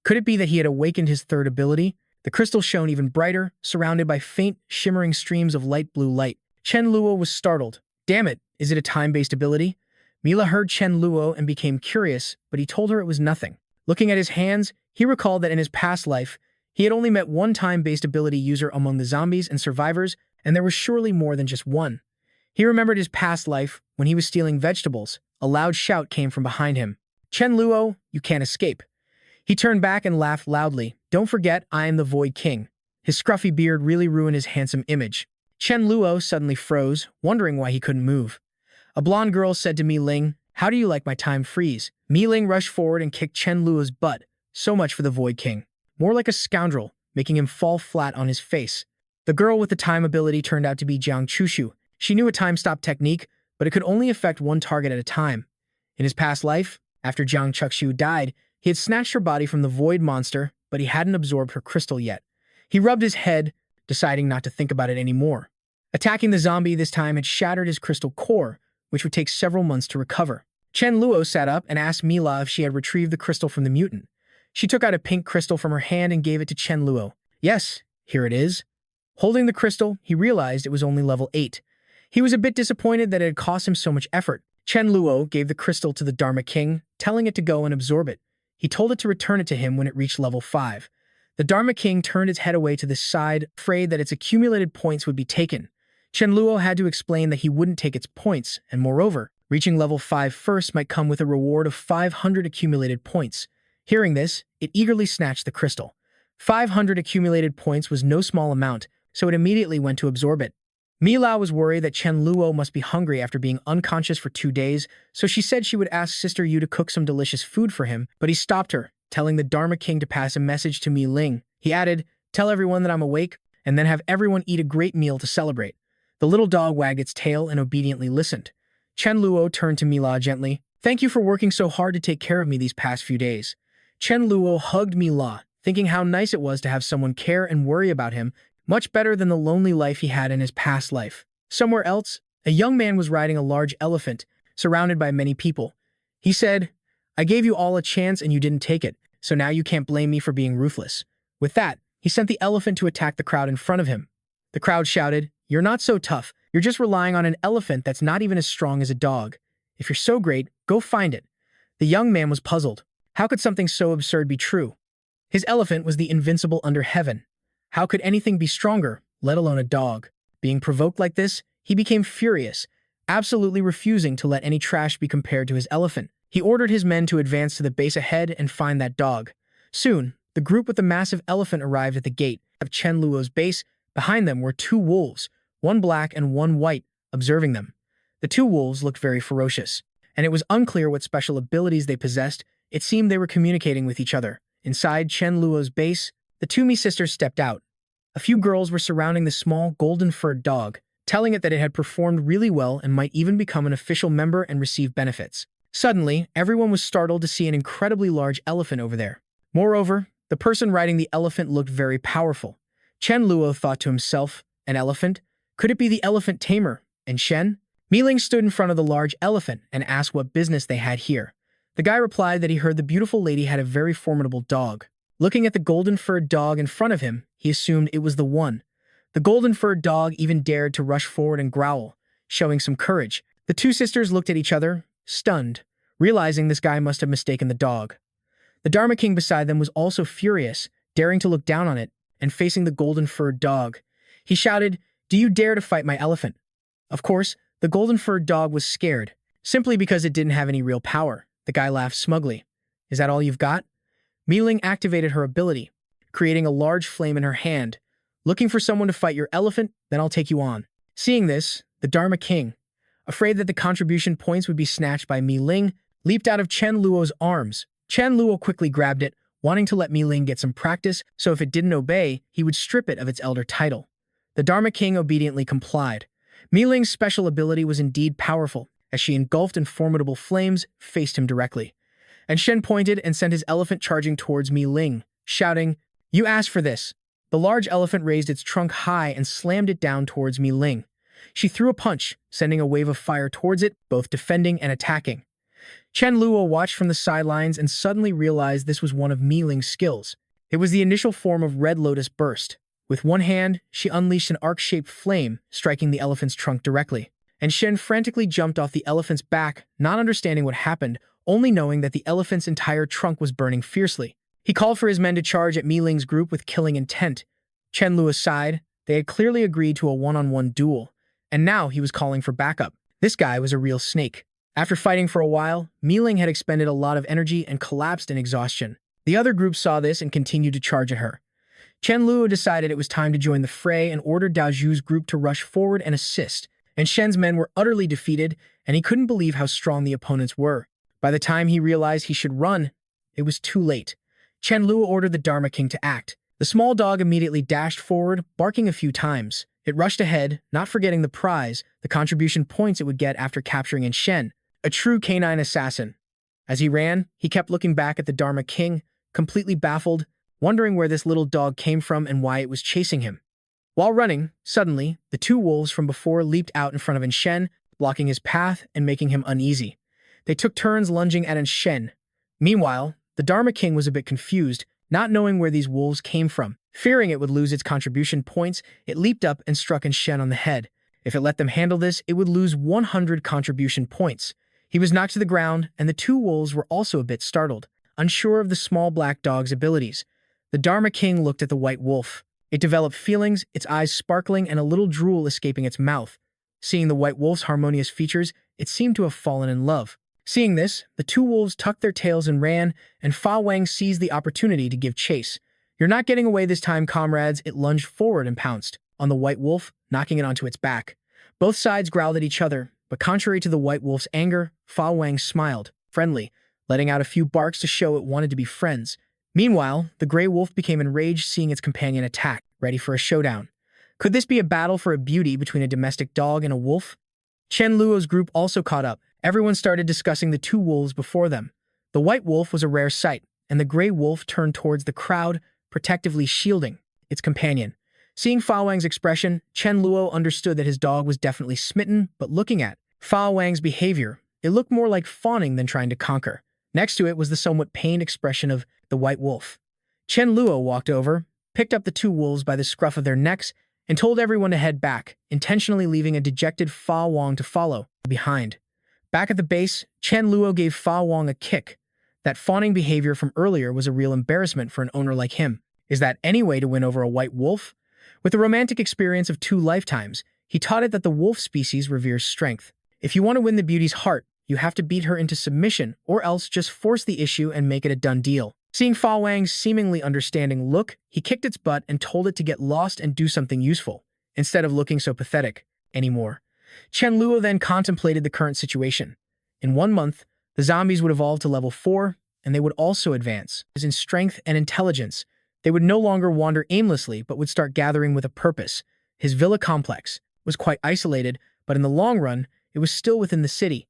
Could it be that he had awakened his third ability? The crystal shone even brighter, surrounded by faint, shimmering streams of light blue light. Chen Luo was startled. Damn it, is it a time-based ability? Mila heard Chen Luo and became curious, but he told her it was nothing. Looking at his hands, he recalled that in his past life, he had only met one-time based ability user among the zombies and survivors, and there was surely more than just one. He remembered his past life when he was stealing vegetables. A loud shout came from behind him. Chen Luo, you can't escape. He turned back and laughed loudly. Don't forget, I am the Void King. His scruffy beard really ruined his handsome image. Chen Luo suddenly froze, wondering why he couldn't move. A blonde girl said to Mi Ling, how do you like my time freeze? Mi Ling rushed forward and kicked Chen Luo's butt. So much for the Void King. More like a scoundrel, making him fall flat on his face. The girl with the time ability turned out to be Jiang Chushu. She knew a time stop technique, but it could only affect one target at a time. In his past life, after Jiang Chushu died, he had snatched her body from the Void monster, but he hadn't absorbed her crystal yet. He rubbed his head, deciding not to think about it anymore. Attacking the zombie this time had shattered his crystal core, which would take several months to recover. Chen Luo sat up and asked Mila if she had retrieved the crystal from the mutant. She took out a pink crystal from her hand and gave it to Chen Luo. Yes, here it is. Holding the crystal, he realized it was only level 8. He was a bit disappointed that it had cost him so much effort. Chen Luo gave the crystal to the Dharma King, telling it to go and absorb it. He told it to return it to him when it reached level 5. The Dharma King turned its head away to the side, afraid that its accumulated points would be taken. Chen Luo had to explain that he wouldn't take its points, and moreover, reaching level 5 first might come with a reward of 500 accumulated points. Hearing this, it eagerly snatched the crystal. 500 accumulated points was no small amount, so it immediately went to absorb it. Mila was worried that Chen Luo must be hungry after being unconscious for 2 days, so she said she would ask Sister Yu to cook some delicious food for him, but he stopped her, telling the Dharma King to pass a message to Mi Ling. He added, tell everyone that I'm awake, and then have everyone eat a great meal to celebrate. The little dog wagged its tail and obediently listened. Chen Luo turned to Mila gently. Thank you for working so hard to take care of me these past few days. Chen Luo hugged Mila, thinking how nice it was to have someone care and worry about him, much better than the lonely life he had in his past life. Somewhere else, a young man was riding a large elephant, surrounded by many people. He said, I gave you all a chance and you didn't take it, so now you can't blame me for being ruthless. With that, he sent the elephant to attack the crowd in front of him. The crowd shouted, you're not so tough. You're just relying on an elephant that's not even as strong as a dog. If you're so great, go find it. The young man was puzzled. How could something so absurd be true? His elephant was the invincible under heaven. How could anything be stronger, let alone a dog? Being provoked like this, he became furious, absolutely refusing to let any trash be compared to his elephant. He ordered his men to advance to the base ahead and find that dog. Soon, the group with the massive elephant arrived at the gate of Chen Luo's base. Behind them were 2 wolves, one black and one white, observing them. The 2 wolves looked very ferocious, and it was unclear what special abilities they possessed. It seemed they were communicating with each other. Inside Chen Luo's base, the 2 Mi sisters stepped out. A few girls were surrounding the small, golden-furred dog, telling it that it had performed really well and might even become an official member and receive benefits. Suddenly, everyone was startled to see an incredibly large elephant over there. Moreover, the person riding the elephant looked very powerful. Chen Luo thought to himself, an elephant? Could it be the elephant tamer? And Shen? Mi Ling stood in front of the large elephant and asked what business they had here. The guy replied that he heard the beautiful lady had a very formidable dog. Looking at the golden-furred dog in front of him, he assumed it was the one. The golden-furred dog even dared to rush forward and growl, showing some courage. The 2 sisters looked at each other, stunned, realizing this guy must have mistaken the dog. The Dharma King beside them was also furious, daring to look down on it, and facing the golden-furred dog. He shouted, do you dare to fight my elephant? Of course, the golden-furred dog was scared, simply because it didn't have any real power. The guy laughed smugly. Is that all you've got? Mi Ling activated her ability, creating a large flame in her hand. Looking for someone to fight your elephant? Then I'll take you on. Seeing this, the Dharma King, afraid that the contribution points would be snatched by Mi Ling, leaped out of Chen Luo's arms. Chen Luo quickly grabbed it, wanting to let Mi Ling get some practice, so if it didn't obey, he would strip it of its elder title. The Dharma King obediently complied. Mi Ling's special ability was indeed powerful, as she engulfed in formidable flames, faced him directly. And Shen pointed and sent his elephant charging towards Mi Ling, shouting, you asked for this. The large elephant raised its trunk high and slammed it down towards Mi Ling. She threw a punch, sending a wave of fire towards it, both defending and attacking. Chen Luo watched from the sidelines and suddenly realized this was one of Mi Ling's skills. It was the initial form of Red Lotus Burst. With one hand, she unleashed an arc-shaped flame, striking the elephant's trunk directly. And Shen frantically jumped off the elephant's back, not understanding what happened, only knowing that the elephant's entire trunk was burning fiercely. He called for his men to charge at Mi Ling's group with killing intent. Chen Luo sighed. They had clearly agreed to a one-on-one duel, and now he was calling for backup. This guy was a real snake. After fighting for a while, Mi Ling had expended a lot of energy and collapsed in exhaustion. The other group saw this and continued to charge at her. Chen Luo decided it was time to join the fray and ordered Dao Zhu's group to rush forward and assist, and Shen's men were utterly defeated, and he couldn't believe how strong the opponents were. By the time he realized he should run, it was too late. Chen Luo ordered the Dharma King to act. The small dog immediately dashed forward, barking a few times. It rushed ahead, not forgetting the prize, the contribution points it would get after capturing in Shen, a true canine assassin. As he ran, he kept looking back at the Dharma King, completely baffled, wondering where this little dog came from and why it was chasing him. While running, suddenly, the two wolves from before leaped out in front of Shen, blocking his path and making him uneasy. They took turns lunging at Shen. Meanwhile, the Dharma King was a bit confused, not knowing where these wolves came from. Fearing it would lose its contribution points, it leaped up and struck Shen on the head. If it let them handle this, it would lose 100 contribution points. He was knocked to the ground, and the two wolves were also a bit startled, unsure of the small black dog's abilities. The Dharma King looked at the white wolf. It developed feelings, its eyes sparkling and a little drool escaping its mouth. Seeing the white wolf's harmonious features, it seemed to have fallen in love. Seeing this, the two wolves tucked their tails and ran, and Fa Wang seized the opportunity to give chase. "You're not getting away this time, comrades," it lunged forward and pounced on the white wolf, knocking it onto its back. Both sides growled at each other, but contrary to the white wolf's anger, Fa Wang smiled, friendly, letting out a few barks to show it wanted to be friends. Meanwhile, the gray wolf became enraged seeing its companion attack, ready for a showdown. Could this be a battle for a beauty between a domestic dog and a wolf? Chen Luo's group also caught up. Everyone started discussing the two wolves before them. The white wolf was a rare sight, and the gray wolf turned towards the crowd, protectively shielding its companion. Seeing Fa Wang's expression, Chen Luo understood that his dog was definitely smitten, but looking at Fa Wang's behavior, it looked more like fawning than trying to conquer. Next to it was the somewhat pained expression of the white wolf. Chen Luo walked over, picked up the two wolves by the scruff of their necks, and told everyone to head back, intentionally leaving a dejected Fa Wang to follow behind. Back at the base, Chen Luo gave Fa Wang a kick. That fawning behavior from earlier was a real embarrassment for an owner like him. Is that any way to win over a white wolf? With the romantic experience of 2 lifetimes, he taught it that the wolf species reveres strength. If you want to win the beauty's heart, you have to beat her into submission, or else just force the issue and make it a done deal. Seeing Fa Wang's seemingly understanding look, he kicked its butt and told it to get lost and do something useful, instead of looking so pathetic anymore. Chen Luo then contemplated the current situation. In 1 month, the zombies would evolve to level 4, and they would also advance in strength and intelligence. They would no longer wander aimlessly, but would start gathering with a purpose. His villa complex was quite isolated, but in the long run, it was still within the city.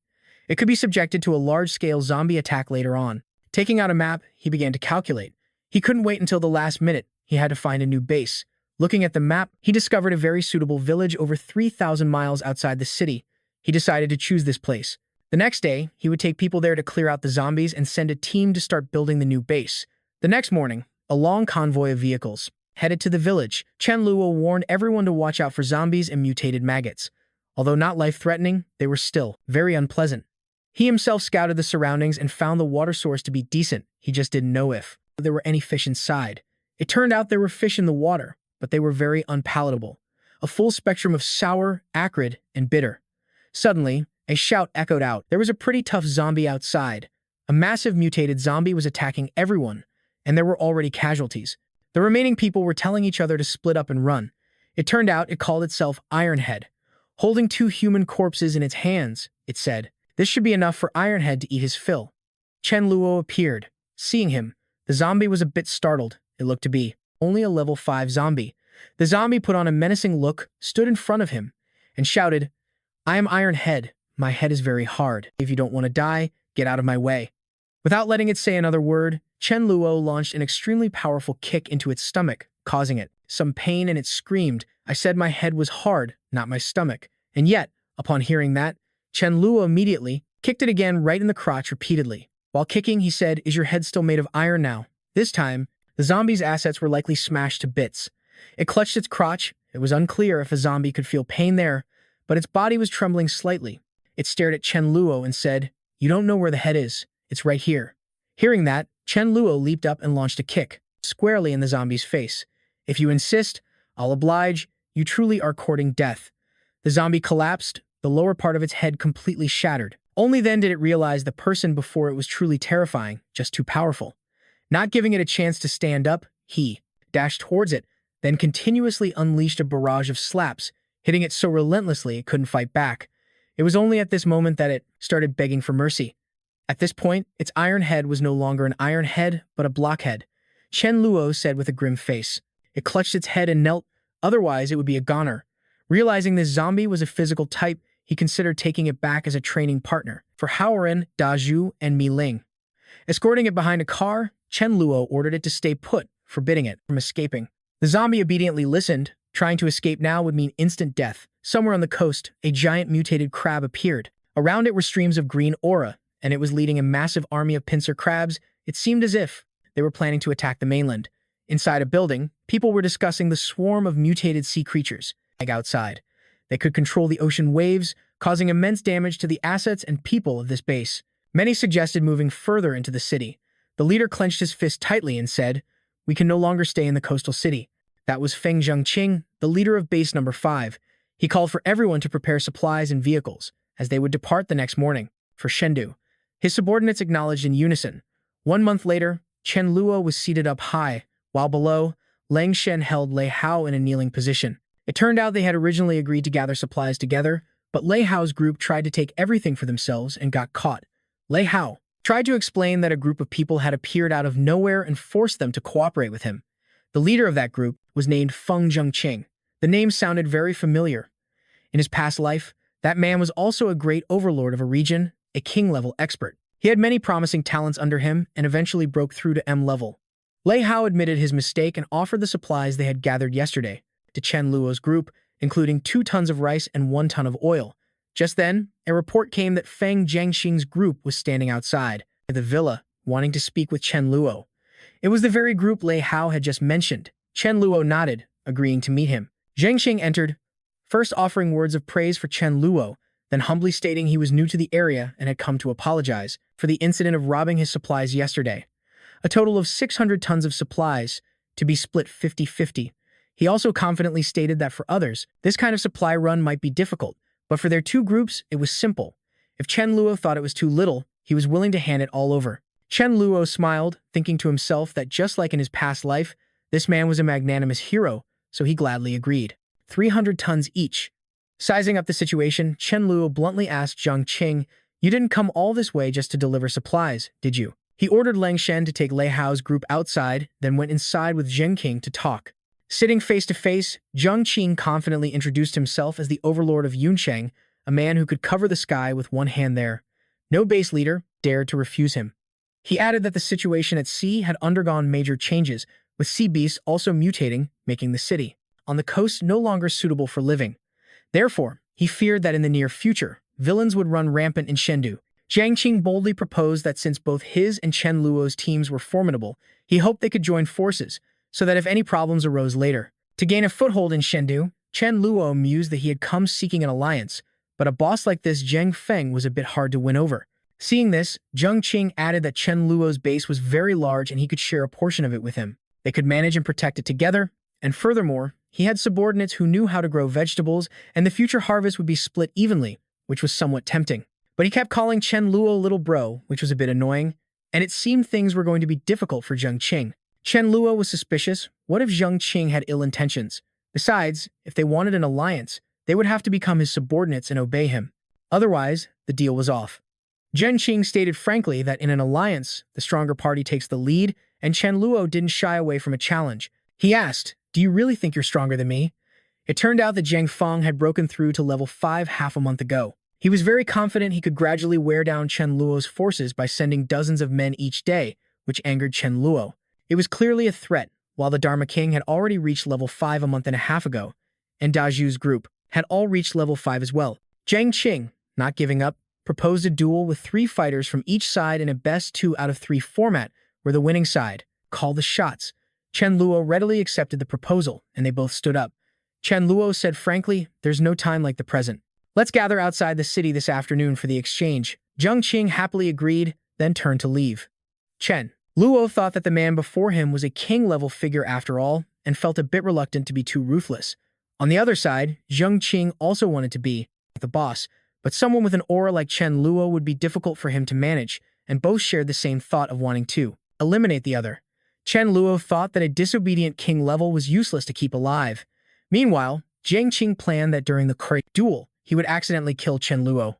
It could be subjected to a large-scale zombie attack later on. Taking out a map, he began to calculate. He couldn't wait until the last minute. He had to find a new base. Looking at the map, he discovered a very suitable village over 3,000 miles outside the city. He decided to choose this place. The next day, he would take people there to clear out the zombies and send a team to start building the new base. The next morning, a long convoy of vehicles headed to the village. Chen Luo warned everyone to watch out for zombies and mutated maggots. Although not life-threatening, they were still very unpleasant. He himself scouted the surroundings and found the water source to be decent. He just didn't know if there were any fish inside. It turned out there were fish in the water, but they were very unpalatable. A full spectrum of sour, acrid, and bitter. Suddenly, a shout echoed out. There was a pretty tough zombie outside. A massive mutated zombie was attacking everyone, and there were already casualties. The remaining people were telling each other to split up and run. It turned out it called itself Ironhead. Holding 2 human corpses in its hands, it said, "This should be enough for Ironhead to eat his fill." Chen Luo appeared. Seeing him, the zombie was a bit startled. It looked to be only a level 5 zombie. The zombie put on a menacing look, stood in front of him, and shouted, "I am Ironhead. My head is very hard. If you don't want to die, get out of my way." Without letting it say another word, Chen Luo launched an extremely powerful kick into its stomach, causing it some pain, and it screamed, "I said my head was hard, not my stomach." And yet, upon hearing that, Chen Luo immediately kicked it again right in the crotch repeatedly. While kicking, he said, "Is your head still made of iron now?" This time, the zombie's assets were likely smashed to bits. It clutched its crotch. It was unclear if a zombie could feel pain there, but its body was trembling slightly. It stared at Chen Luo and said, "You don't know where the head is. It's right here. Hearing that, Chen Luo leaped up and launched a kick, squarely in the zombie's face. If you insist, I'll oblige. You truly are courting death. The zombie collapsed, the lower part of its head completely shattered. Only then did it realize the person before it was truly terrifying, just too powerful. Not giving it a chance to stand up, he dashed towards it, then continuously unleashed a barrage of slaps, hitting it so relentlessly it couldn't fight back. It was only at this moment that it started begging for mercy. At this point, its iron head was no longer an iron head, but a blockhead. Chen Luo said with a grim face. It clutched its head and knelt, otherwise it would be a goner. Realizing this zombie was a physical type, he considered taking it back as a training partner for Haoren, Dazhu, and Mi Ling. Escorting it behind a car, Chen Luo ordered it to stay put, forbidding it from escaping. The zombie obediently listened. Trying to escape now would mean instant death. Somewhere on the coast, a giant mutated crab appeared. Around it were streams of green aura, and it was leading a massive army of pincer crabs. It seemed as if they were planning to attack the mainland. Inside a building, people were discussing the swarm of mutated sea creatures. Outside, they could control the ocean waves, causing immense damage to the assets and people of this base. Many suggested moving further into the city. The leader clenched his fist tightly and said, "We can no longer stay in the coastal city." That was Feng Zhengqing, the leader of base number 5. He called for everyone to prepare supplies and vehicles, as they would depart the next morning, for Chengdu. His subordinates acknowledged in unison. 1 month later, Chen Luo was seated up high, while below, Lang Shen held Lei Hao in a kneeling position. It turned out they had originally agreed to gather supplies together, but Lei Hao's group tried to take everything for themselves and got caught. Lei Hao tried to explain that a group of people had appeared out of nowhere and forced them to cooperate with him. The leader of that group was named Feng Zhengqing. The name sounded very familiar. In his past life, that man was also a great overlord of a region, a king-level expert. He had many promising talents under him and eventually broke through to M level. Lei Hao admitted his mistake and offered the supplies they had gathered yesterday to Chen Luo's group, including 2 tons of rice and 1 ton of oil. Just then, a report came that Feng Zhengqing's group was standing outside the villa, wanting to speak with Chen Luo. It was the very group Lei Hao had just mentioned. Chen Luo nodded, agreeing to meet him. Zhengqing entered, first offering words of praise for Chen Luo, then humbly stating he was new to the area and had come to apologize for the incident of robbing his supplies yesterday. A total of 600 tons of supplies, to be split 50-50. He also confidently stated that for others, this kind of supply run might be difficult, but for their 2 groups, it was simple. If Chen Luo thought it was too little, he was willing to hand it all over. Chen Luo smiled, thinking to himself that just like in his past life, this man was a magnanimous hero, so he gladly agreed. 300 tons each. Sizing up the situation, Chen Luo bluntly asked Zhang Qing, "You didn't come all this way just to deliver supplies, did you?" He ordered Lang Shen to take Lei Hao's group outside, then went inside with Zhengqing to talk. Sitting face to face, Zhang Qing confidently introduced himself as the overlord of Yuncheng, a man who could cover the sky with one hand there. No base leader dared to refuse him. He added that the situation at sea had undergone major changes, with sea beasts also mutating, making the city on the coast no longer suitable for living. Therefore, he feared that in the near future, villains would run rampant in Chengdu. Zhang Qing boldly proposed that since both his and Chen Luo's teams were formidable, he hoped they could join forces, so that if any problems arose later. To gain a foothold in Chengdu, Chen Luo mused that he had come seeking an alliance, but a boss like this Zheng Feng was a bit hard to win over. Seeing this, Zhang Qing added that Chen Luo's base was very large and he could share a portion of it with him. They could manage and protect it together, and furthermore, he had subordinates who knew how to grow vegetables, and the future harvest would be split evenly, which was somewhat tempting. But he kept calling Chen Luo little bro, which was a bit annoying, and it seemed things were going to be difficult for Zhang Qing. Chen Luo was suspicious. What if Zhang Qing had ill intentions? Besides, if they wanted an alliance, they would have to become his subordinates and obey him. Otherwise, the deal was off. Zhang Qing stated frankly that in an alliance, the stronger party takes the lead, and Chen Luo didn't shy away from a challenge. He asked, "Do you really think you're stronger than me?" It turned out that Zhang Feng had broken through to level 5 half a month ago. He was very confident he could gradually wear down Chen Luo's forces by sending dozens of men each day, which angered Chen Luo. It was clearly a threat, while the Dharma King had already reached level 5 a month and a half ago, and Dazhu's group had all reached level 5 as well. Zhang Qing, not giving up, proposed a duel with 3 fighters from each side in a best 2 out of 3 format, where the winning side called the shots. Chen Luo readily accepted the proposal, and they both stood up. Chen Luo said frankly, "There's no time like the present. Let's gather outside the city this afternoon for the exchange." Zhang Qing happily agreed. then turned to leave. Chen Luo thought that the man before him was a king-level figure after all, and felt a bit reluctant to be too ruthless. On the other side, Zheng Qing also wanted to be the boss, but someone with an aura like Chen Luo would be difficult for him to manage, and both shared the same thought of wanting to eliminate the other. Chen Luo thought that a disobedient king level was useless to keep alive. Meanwhile, Zheng Qing planned that during the duel, he would accidentally kill Chen Luo.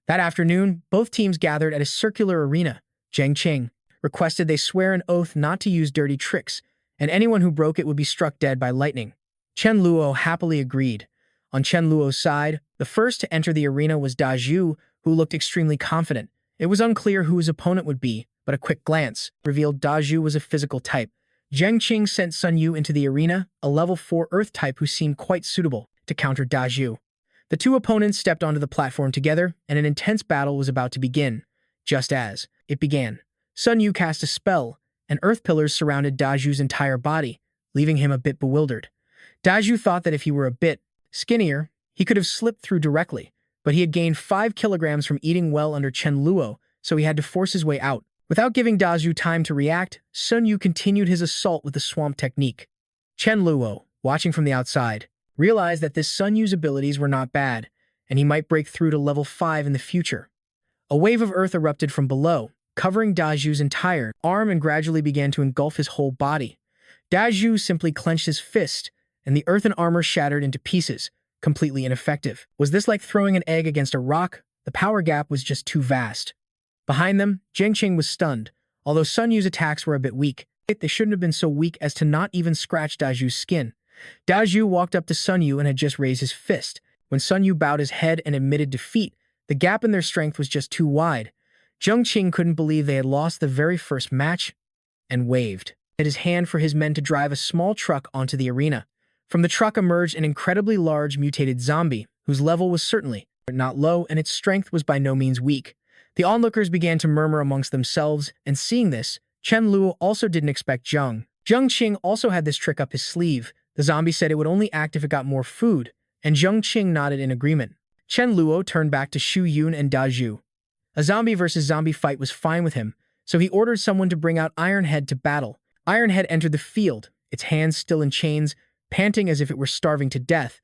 That afternoon, both teams gathered at a circular arena. Zheng Qing requested they swear an oath not to use dirty tricks, and anyone who broke it would be struck dead by lightning. Chen Luo happily agreed. On Chen Luo's side, the first to enter the arena was Da Zhu, who looked extremely confident. It was unclear who his opponent would be, but a quick glance revealed Da Zhu was a physical type. Zheng Qing sent Sun Yu into the arena, a level 4 earth type who seemed quite suitable to counter Da Zhu. The two opponents stepped onto the platform together, and an intense battle was about to begin. Just as it began, Sun Yu cast a spell, and earth pillars surrounded Da Zhu's entire body, leaving him a bit bewildered. Da Zhu thought that if he were a bit skinnier, he could have slipped through directly, but he had gained 5 kilograms from eating well under Chen Luo, so he had to force his way out. Without giving Da Zhu time to react, Sun Yu continued his assault with the swamp technique. Chen Luo, watching from the outside, realized that this Sun Yu's abilities were not bad, and he might break through to level 5 in the future. A wave of earth erupted from below, covering Da Zhu's entire arm and gradually began to engulf his whole body. Da Zhu simply clenched his fist, and the earthen armor shattered into pieces, completely ineffective. Was this like throwing an egg against a rock? The power gap was just too vast. Behind them, Zheng Qing was stunned. Although Sun Yu's attacks were a bit weak, they shouldn't have been so weak as to not even scratch Da Zhu's skin. Da Zhu walked up to Sun Yu and had just raised his fist. When Sun Yu bowed his head and admitted defeat, the gap in their strength was just too wide. Zheng Qing couldn't believe they had lost the very first match, and waved at his hand for his men to drive a small truck onto the arena. From the truck emerged an incredibly large mutated zombie, whose level was certainly not low and its strength was by no means weak. The onlookers began to murmur amongst themselves, and seeing this, Chen Luo also didn't expect Zheng Qing also had this trick up his sleeve. The zombie said it would only act if it got more food, and Zheng Qing nodded in agreement. Chen Luo turned back to Shu Yun and Da Zhu. A zombie versus zombie fight was fine with him, so he ordered someone to bring out Ironhead to battle. Ironhead entered the field, its hands still in chains, panting as if it were starving to death.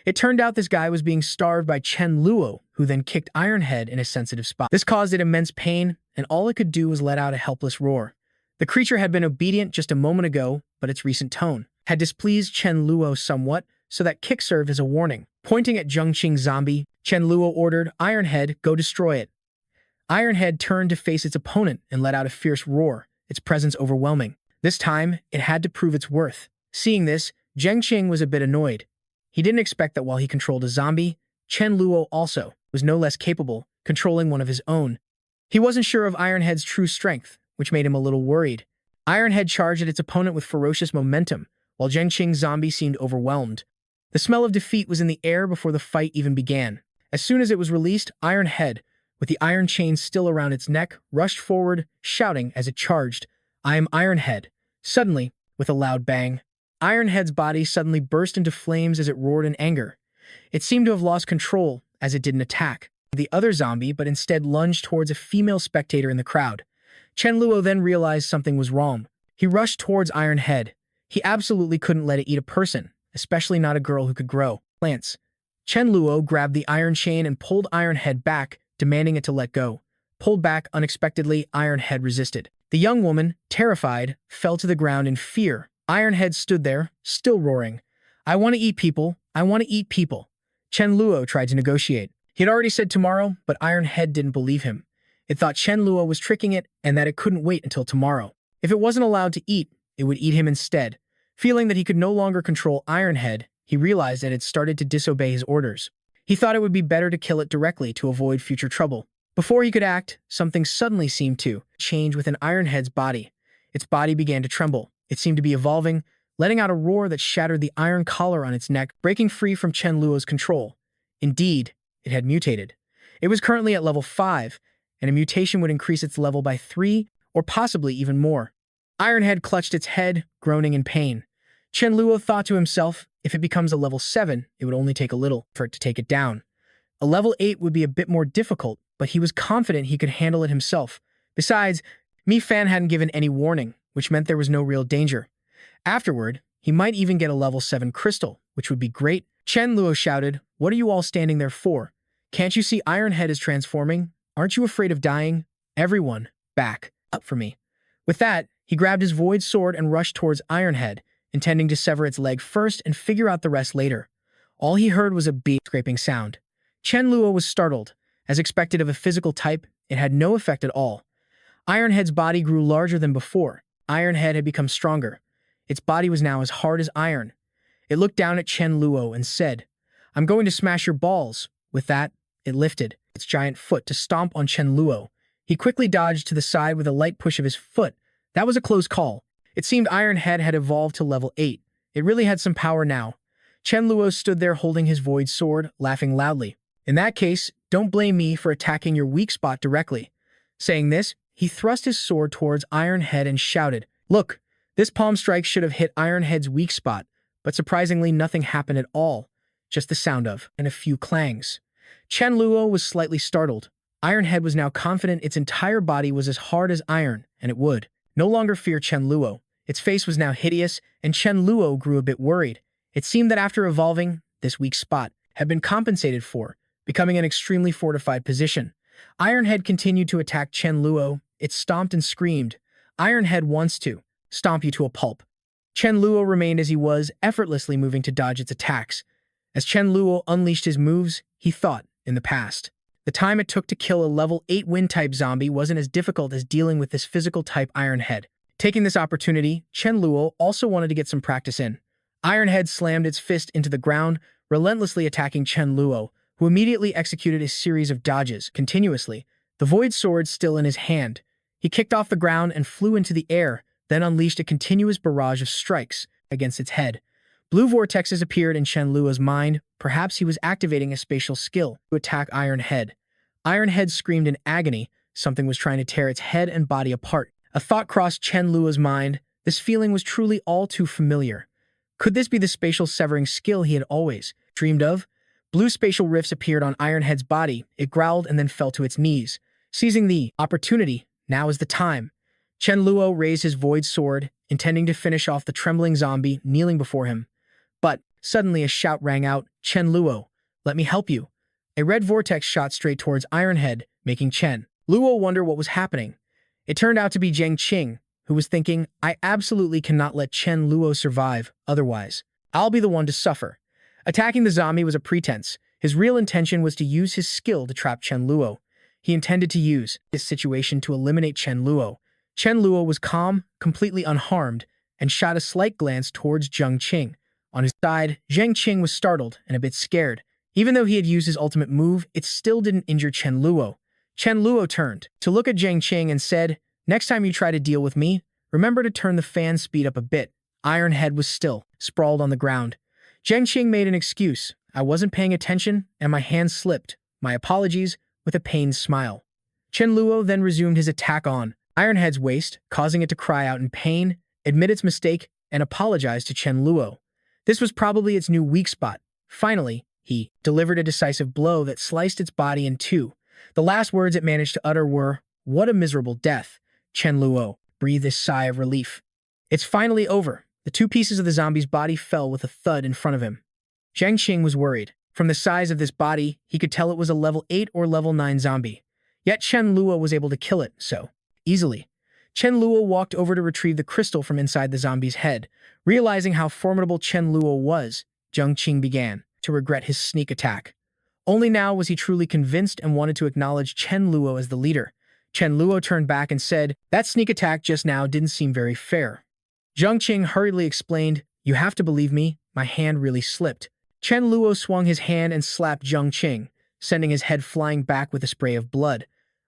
It turned out this guy was being starved by Chen Luo, who then kicked Ironhead in a sensitive spot. This caused it immense pain, and all it could do was let out a helpless roar. The creature had been obedient just a moment ago, but its recent tone had displeased Chen Luo somewhat, so that kick served as a warning. Pointing at Zheng Qing's zombie, Chen Luo ordered, "Ironhead, go destroy it." Ironhead turned to face its opponent and let out a fierce roar, its presence overwhelming. This time, it had to prove its worth. Seeing this, Zheng Qing was a bit annoyed. He didn't expect that while he controlled a zombie, Chen Luo also was no less capable, controlling one of his own. He wasn't sure of Ironhead's true strength, which made him a little worried. Ironhead charged at its opponent with ferocious momentum, while Zheng Qing's zombie seemed overwhelmed. The smell of defeat was in the air before the fight even began. As soon as it was released, Ironhead, with the iron chain still around its neck, rushed forward, shouting as it charged, "I am Ironhead." Suddenly, with a loud bang, Ironhead's body suddenly burst into flames as it roared in anger. It seemed to have lost control, as it didn't attack the other zombie, but instead lunged towards a female spectator in the crowd. Chen Luo then realized something was wrong. He rushed towards Ironhead. He absolutely couldn't let it eat a person, especially not a girl who could grow plants. Chen Luo grabbed the iron chain and pulled Ironhead back, demanding it to let go. Pulled back unexpectedly, Ironhead resisted. The young woman, terrified, fell to the ground in fear. Ironhead stood there, still roaring, "I want to eat people, I want to eat people." Chen Luo tried to negotiate. He had already said tomorrow, but Ironhead didn't believe him. It thought Chen Luo was tricking it and that it couldn't wait until tomorrow. If it wasn't allowed to eat, it would eat him instead. Feeling that he could no longer control Ironhead, he realized that it had started to disobey his orders. He thought it would be better to kill it directly to avoid future trouble. Before he could act, something suddenly seemed to change within Ironhead's body. Its body began to tremble. It seemed to be evolving, letting out a roar that shattered the iron collar on its neck, breaking free from Chen Luo's control. Indeed, it had mutated. It was currently at level 5, and a mutation would increase its level by 3, or possibly even more. Ironhead clutched its head, groaning in pain. Chen Luo thought to himself, if it becomes a level 7, it would only take a little for it to take it down. A level 8 would be a bit more difficult, but he was confident he could handle it himself. Besides, Mi Fan hadn't given any warning, which meant there was no real danger. Afterward, he might even get a level 7 crystal, which would be great. Chen Luo shouted, "What are you all standing there for? Can't you see Ironhead is transforming? Aren't you afraid of dying? Everyone, back up for me." With that, he grabbed his void sword and rushed towards Ironhead, intending to sever its leg first and figure out the rest later. All he heard was a scraping sound. Chen Luo was startled. As expected of a physical type, it had no effect at all. Ironhead's body grew larger than before. Ironhead had become stronger. Its body was now as hard as iron. It looked down at Chen Luo and said, "I'm going to smash your balls." With that, it lifted its giant foot to stomp on Chen Luo. He quickly dodged to the side with a light push of his foot. That was a close call. It seemed Ironhead had evolved to level 8. It really had some power now. Chen Luo stood there holding his void sword, laughing loudly. "In that case, don't blame me for attacking your weak spot directly." Saying this, he thrust his sword towards Ironhead and shouted, "Look, this palm strike should have hit Ironhead's weak spot," but surprisingly nothing happened at all, just the sound of and a few clangs. Chen Luo was slightly startled. Ironhead was now confident its entire body was as hard as iron, and it would no longer fear Chen Luo. Its face was now hideous, and Chen Luo grew a bit worried. It seemed that after evolving, this weak spot had been compensated for, becoming an extremely fortified position. Ironhead continued to attack Chen Luo. It stomped and screamed, "Ironhead wants to stomp you to a pulp." Chen Luo remained as he was, effortlessly moving to dodge its attacks. As Chen Luo unleashed his moves, he thought, in the past, the time it took to kill a level 8 wind-type zombie wasn't as difficult as dealing with this physical-type Ironhead. Taking this opportunity, Chen Luo also wanted to get some practice in. Ironhead slammed its fist into the ground, relentlessly attacking Chen Luo, who immediately executed a series of dodges, continuously, the void sword still in his hand. He kicked off the ground and flew into the air, then unleashed a continuous barrage of strikes against its head. Blue vortexes appeared in Chen Luo's mind. Perhaps he was activating a spatial skill to attack Ironhead. Ironhead screamed in agony. Something was trying to tear its head and body apart. A thought crossed Chen Luo's mind. This feeling was truly all too familiar. Could this be the spatial severing skill he had always dreamed of? Blue spatial rifts appeared on Ironhead's body. It growled and then fell to its knees. Seizing the opportunity, now is the time. Chen Luo raised his void sword, intending to finish off the trembling zombie kneeling before him. But suddenly a shout rang out, "Chen Luo, let me help you." A red vortex shot straight towards Ironhead, making Chen Luo wonder what was happening. It turned out to be Zhang Qing, who was thinking, "I absolutely cannot let Chen Luo survive, otherwise I'll be the one to suffer." Attacking the zombie was a pretense. His real intention was to use his skill to trap Chen Luo. He intended to use this situation to eliminate Chen Luo. Chen Luo was calm, completely unharmed, and shot a slight glance towards Zhang Qing. On his side, Zhang Qing was startled and a bit scared. Even though he had used his ultimate move, it still didn't injure Chen Luo. Chen Luo turned to look at Zhang Qing and said, "Next time you try to deal with me, remember to turn the fan speed up a bit." Ironhead was still sprawled on the ground. Zhang Qing made an excuse. "I wasn't paying attention, and my hand slipped. My apologies," with a pained smile. Chen Luo then resumed his attack on Ironhead's waist, causing it to cry out in pain, admit its mistake, and apologize to Chen Luo. This was probably its new weak spot. Finally, he delivered a decisive blow that sliced its body in two. The last words it managed to utter were, "What a miserable death." Chen Luo breathed a sigh of relief. It's finally over. The two pieces of the zombie's body fell with a thud in front of him. Zhang Qing was worried. From the size of this body, he could tell it was a level 8 or level 9 zombie. Yet Chen Luo was able to kill it so easily. Chen Luo walked over to retrieve the crystal from inside the zombie's head. Realizing how formidable Chen Luo was, Zhang Qing began to regret his sneak attack. Only now was he truly convinced and wanted to acknowledge Chen Luo as the leader. Chen Luo turned back and said, "That sneak attack just now didn't seem very fair." Zhang Qing hurriedly explained, "You have to believe me, my hand really slipped." Chen Luo swung his hand and slapped Zhang Qing, sending his head flying back with a spray of blood.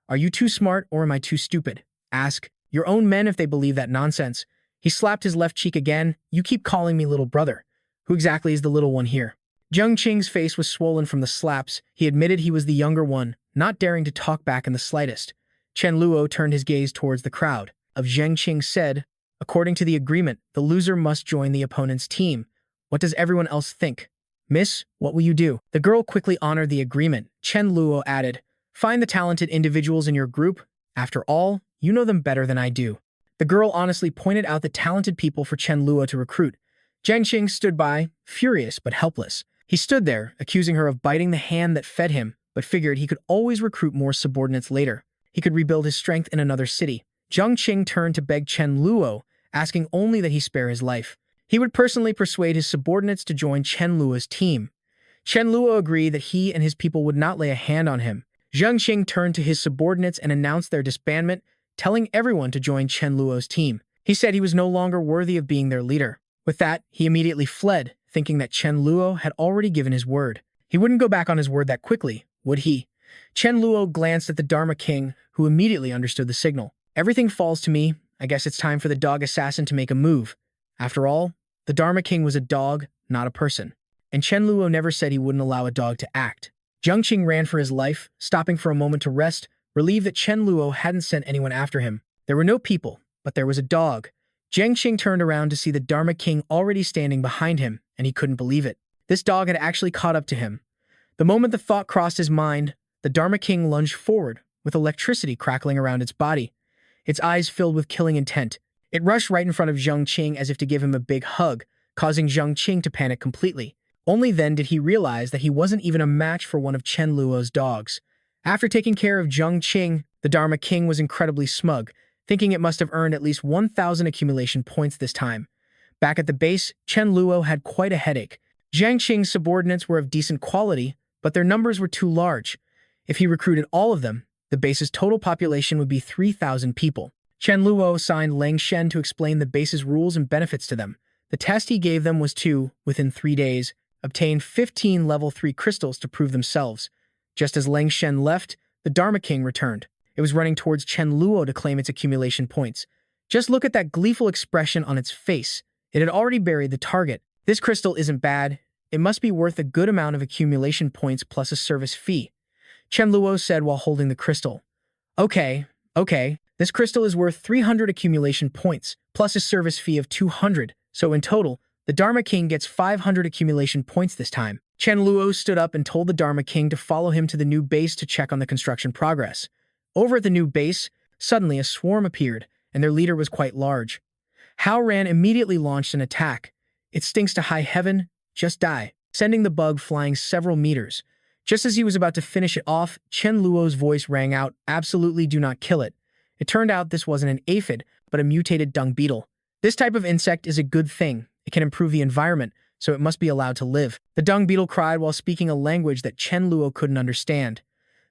"Are you too smart or am I too stupid? Ask your own men if they believe that nonsense." He slapped his left cheek again. "You keep calling me little brother. Who exactly is the little one here?" Zhang Qing's face was swollen from the slaps. He admitted he was the younger one, not daring to talk back in the slightest. Chen Luo turned his gaze towards the crowd. Zhang Qing said, "According to the agreement, the loser must join the opponent's team. What does everyone else think? Miss, what will you do?" The girl quickly honored the agreement. Chen Luo added, "Find the talented individuals in your group After all, you know them better than I do." The girl honestly pointed out the talented people for Chen Luo to recruit. Zhang Qing stood by, furious but helpless. He stood there, accusing her of biting the hand that fed him, but figured he could always recruit more subordinates later. He could rebuild his strength in another city. Zhang Qing turned to beg Chen Luo, asking only that he spare his life. He would personally persuade his subordinates to join Chen Luo's team. Chen Luo agreed that he and his people would not lay a hand on him. Zhang Qing turned to his subordinates and announced their disbandment, telling everyone to join Chen Luo's team. He said he was no longer worthy of being their leader. With that, he immediately fled, thinking that Chen Luo had already given his word. He wouldn't go back on his word that quickly, would he? Chen Luo glanced at the Dharma King, who immediately understood the signal. "Everything falls to me. I guess it's time for the dog assassin to make a move." After all, the Dharma King was a dog, not a person. And Chen Luo never said he wouldn't allow a dog to act. Zhang Qing ran for his life, stopping for a moment to rest, relieved that Chen Luo hadn't sent anyone after him. There were no people, but there was a dog. Zhang Qing turned around to see the Dharma King already standing behind him, and he couldn't believe it. This dog had actually caught up to him. The moment the thought crossed his mind, the Dharma King lunged forward, with electricity crackling around its body. Its eyes filled with killing intent. It rushed right in front of Zhang Qing as if to give him a big hug, causing Zhang Qing to panic completely. Only then did he realize that he wasn't even a match for one of Chen Luo's dogs. After taking care of Zhang Qing, the Dharma King was incredibly smug, thinking it must have earned at least 1,000 accumulation points this time. Back at the base, Chen Luo had quite a headache. Zhang Qing's subordinates were of decent quality, but their numbers were too large. If he recruited all of them, the base's total population would be 3,000 people. Chen Luo assigned Lang Shen to explain the base's rules and benefits to them. The test he gave them was to, within 3 days, obtain 15 level 3 crystals to prove themselves. Just as Lang Shen left, the Dharma King returned. It was running towards Chen Luo to claim its accumulation points. Just look at that gleeful expression on its face. It had already buried the target. This crystal isn't bad. It must be worth a good amount of accumulation points plus a service fee, Chen Luo said while holding the crystal. Okay. This crystal is worth 300 accumulation points, plus a service fee of 200, so in total, the Dharma King gets 500 accumulation points this time. Chen Luo stood up and told the Dharma King to follow him to the new base to check on the construction progress. Over at the new base, suddenly a swarm appeared, and their leader was quite large. Hao Ran immediately launched an attack. "It stinks to high heaven, just die," sending the bug flying several meters. Just as he was about to finish it off, Chen Luo's voice rang out, "Absolutely do not kill it." It turned out this wasn't an aphid, but a mutated dung beetle. This type of insect is a good thing. It can improve the environment, so it must be allowed to live. The dung beetle cried while speaking a language that Chen Luo couldn't understand.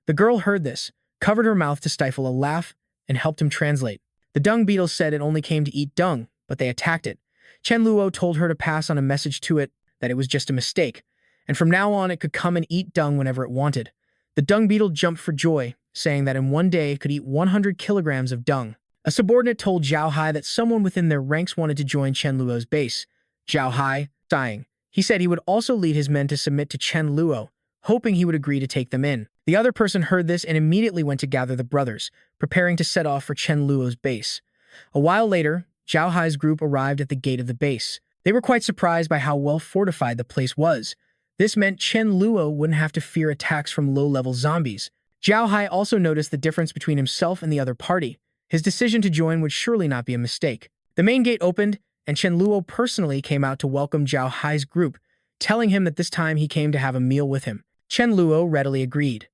The girl heard this, covered her mouth to stifle a laugh, and helped him translate. The dung beetle said it only came to eat dung, but they attacked it. Chen Luo told her to pass on a message to it that it was just a mistake, and from now on it could come and eat dung whenever it wanted. The dung beetle jumped for joy, saying that in one day it could eat 100 kilograms of dung. A subordinate told Zhao Hai that someone within their ranks wanted to join Chen Luo's base. Zhao Hai, sighing, he said he would also lead his men to submit to Chen Luo, hoping he would agree to take them in. The other person heard this and immediately went to gather the brothers, preparing to set off for Chen Luo's base. A while later, Zhao Hai's group arrived at the gate of the base. They were quite surprised by how well fortified the place was. This meant Chen Luo wouldn't have to fear attacks from low-level zombies. Zhao Hai also noticed the difference between himself and the other party. His decision to join would surely not be a mistake. The main gate opened, and Chen Luo personally came out to welcome Zhao Hai's group, telling him that this time he came to have a meal with him. Chen Luo readily agreed.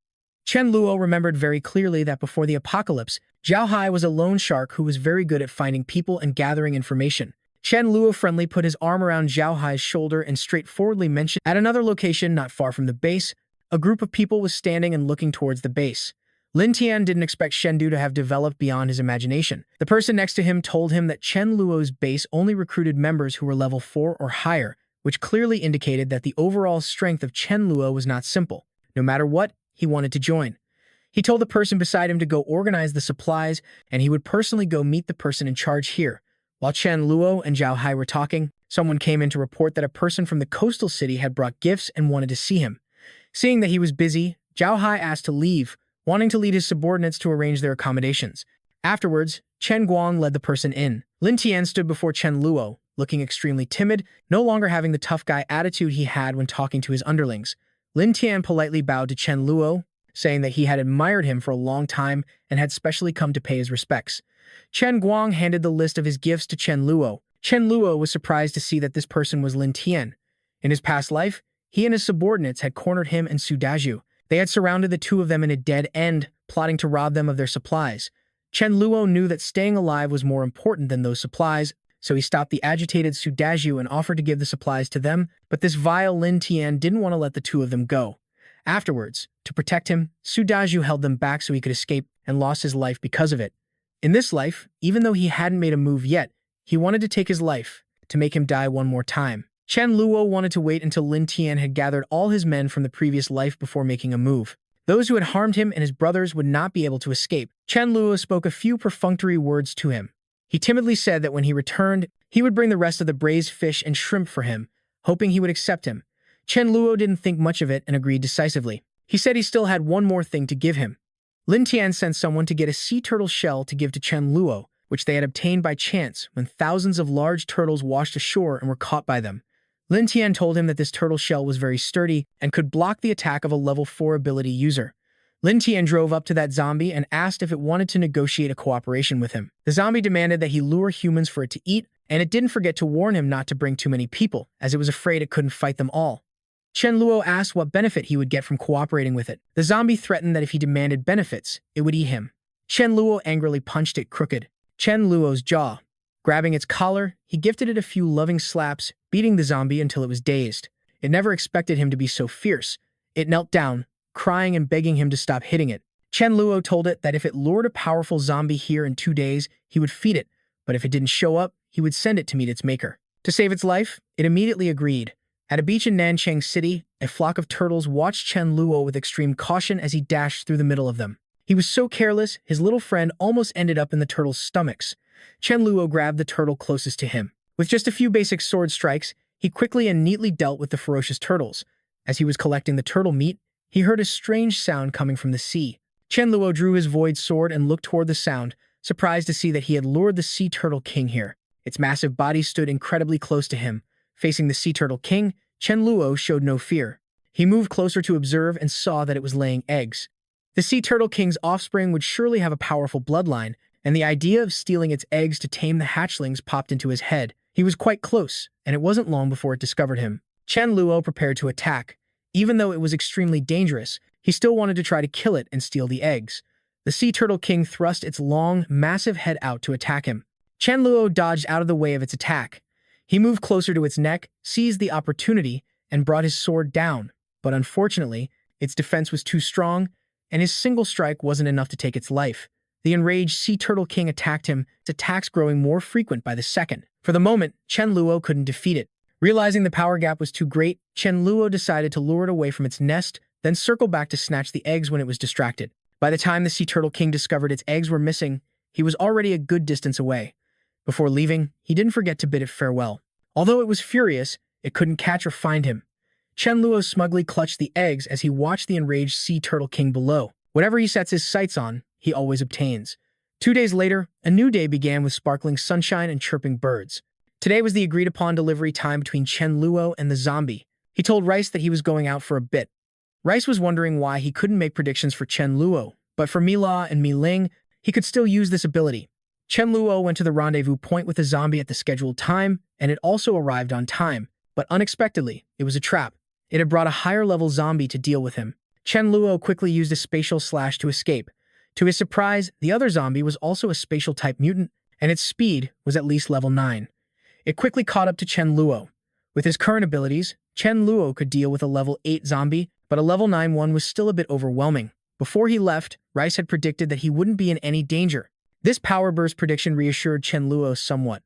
Chen Luo remembered very clearly that before the apocalypse, Zhao Hai was a loan shark who was very good at finding people and gathering information. Chen Luo friendly put his arm around Zhao Hai's shoulder and straightforwardly mentioned at another location not far from the base, a group of people was standing and looking towards the base. Lin Tian didn't expect Shendu to have developed beyond his imagination. The person next to him told him that Chen Luo's base only recruited members who were level 4 or higher, which clearly indicated that the overall strength of Chen Luo was not simple. No matter what, he wanted to join. He told the person beside him to go organize the supplies, and he would personally go meet the person in charge here. While Chen Luo and Zhao Hai were talking, someone came in to report that a person from the coastal city had brought gifts and wanted to see him. Seeing that he was busy, Zhao Hai asked to leave, wanting to lead his subordinates to arrange their accommodations. Afterwards, Chen Guang led the person in. Lin Tian stood before Chen Luo, looking extremely timid, no longer having the tough guy attitude he had when talking to his underlings. Lin Tian politely bowed to Chen Luo, saying that he had admired him for a long time and had specially come to pay his respects. Chen Guang handed the list of his gifts to Chen Luo. Chen Luo was surprised to see that this person was Lin Tian. In his past life, he and his subordinates had cornered him and Su Dau. They had surrounded the two of them in a dead end, plotting to rob them of their supplies. Chen Luo knew that staying alive was more important than those supplies, so he stopped the agitated Su Dau and offered to give the supplies to them, but this vile Lin Tian didn't want to let the two of them go. Afterwards, to protect him, Su Dau held them back so he could escape and lost his life because of it. In this life, even though he hadn't made a move yet, he wanted to take his life, to make him die one more time. Chen Luo wanted to wait until Lin Tian had gathered all his men from the previous life before making a move. Those who had harmed him and his brothers would not be able to escape. Chen Luo spoke a few perfunctory words to him. He timidly said that when he returned, he would bring the rest of the braised fish and shrimp for him, hoping he would accept him. Chen Luo didn't think much of it and agreed decisively. He said he still had one more thing to give him. Lin Tian sent someone to get a sea turtle shell to give to Chen Luo, which they had obtained by chance when thousands of large turtles washed ashore and were caught by them. Lin Tian told him that this turtle shell was very sturdy and could block the attack of a level 4 ability user. Lin Tian drove up to that zombie and asked if it wanted to negotiate a cooperation with him. The zombie demanded that he lure humans for it to eat, and it didn't forget to warn him not to bring too many people, as it was afraid it couldn't fight them all. Chen Luo asked what benefit he would get from cooperating with it. The zombie threatened that if he demanded benefits, it would eat him. Chen Luo angrily punched it crooked. Chen Luo's jaw. Grabbing its collar, he gifted it a few loving slaps, beating the zombie until it was dazed. It never expected him to be so fierce. It knelt down, crying and begging him to stop hitting it. Chen Luo told it that if it lured a powerful zombie here in 2 days, he would feed it, but if it didn't show up, he would send it to meet its maker. To save its life, it immediately agreed. At a beach in Nanchang City, a flock of turtles watched Chen Luo with extreme caution as he dashed through the middle of them. He was so careless, his little friend almost ended up in the turtles' stomachs. Chen Luo grabbed the turtle closest to him. With just a few basic sword strikes, he quickly and neatly dealt with the ferocious turtles. As he was collecting the turtle meat, he heard a strange sound coming from the sea. Chen Luo drew his void sword and looked toward the sound, surprised to see that he had lured the sea turtle king here. Its massive body stood incredibly close to him. Facing the sea turtle king, Chen Luo showed no fear. He moved closer to observe and saw that it was laying eggs. The sea turtle king's offspring would surely have a powerful bloodline, and the idea of stealing its eggs to tame the hatchlings popped into his head. He was quite close, and it wasn't long before it discovered him. Chen Luo prepared to attack. Even though it was extremely dangerous, he still wanted to try to kill it and steal the eggs. The sea turtle king thrust its long, massive head out to attack him. Chen Luo dodged out of the way of its attack. He moved closer to its neck, seized the opportunity, and brought his sword down. But unfortunately, its defense was too strong, and his single strike wasn't enough to take its life. The enraged sea turtle king attacked him, its attacks growing more frequent by the second. For the moment, Chen Luo couldn't defeat it. Realizing the power gap was too great, Chen Luo decided to lure it away from its nest, then circle back to snatch the eggs when it was distracted. By the time the sea turtle king discovered its eggs were missing, he was already a good distance away. Before leaving, he didn't forget to bid it farewell. Although it was furious, it couldn't catch or find him. Chen Luo smugly clutched the eggs as he watched the enraged sea turtle king below. Whatever he sets his sights on, he always obtains. 2 days later, a new day began with sparkling sunshine and chirping birds. Today was the agreed-upon delivery time between Chen Luo and the zombie. He told Rice that he was going out for a bit. Rice was wondering why he couldn't make predictions for Chen Luo, but for Mila and Mi Ling, he could still use this ability. Chen Luo went to the rendezvous point with the zombie at the scheduled time, and it also arrived on time. But unexpectedly, it was a trap. It had brought a higher-level zombie to deal with him. Chen Luo quickly used a spatial slash to escape. To his surprise, the other zombie was also a spatial-type mutant, and its speed was at least level 9. It quickly caught up to Chen Luo. With his current abilities, Chen Luo could deal with a level 8 zombie, but a level 9 one was still a bit overwhelming. Before he left, Rice had predicted that he wouldn't be in any danger. This power burst prediction reassured Chen Luo somewhat.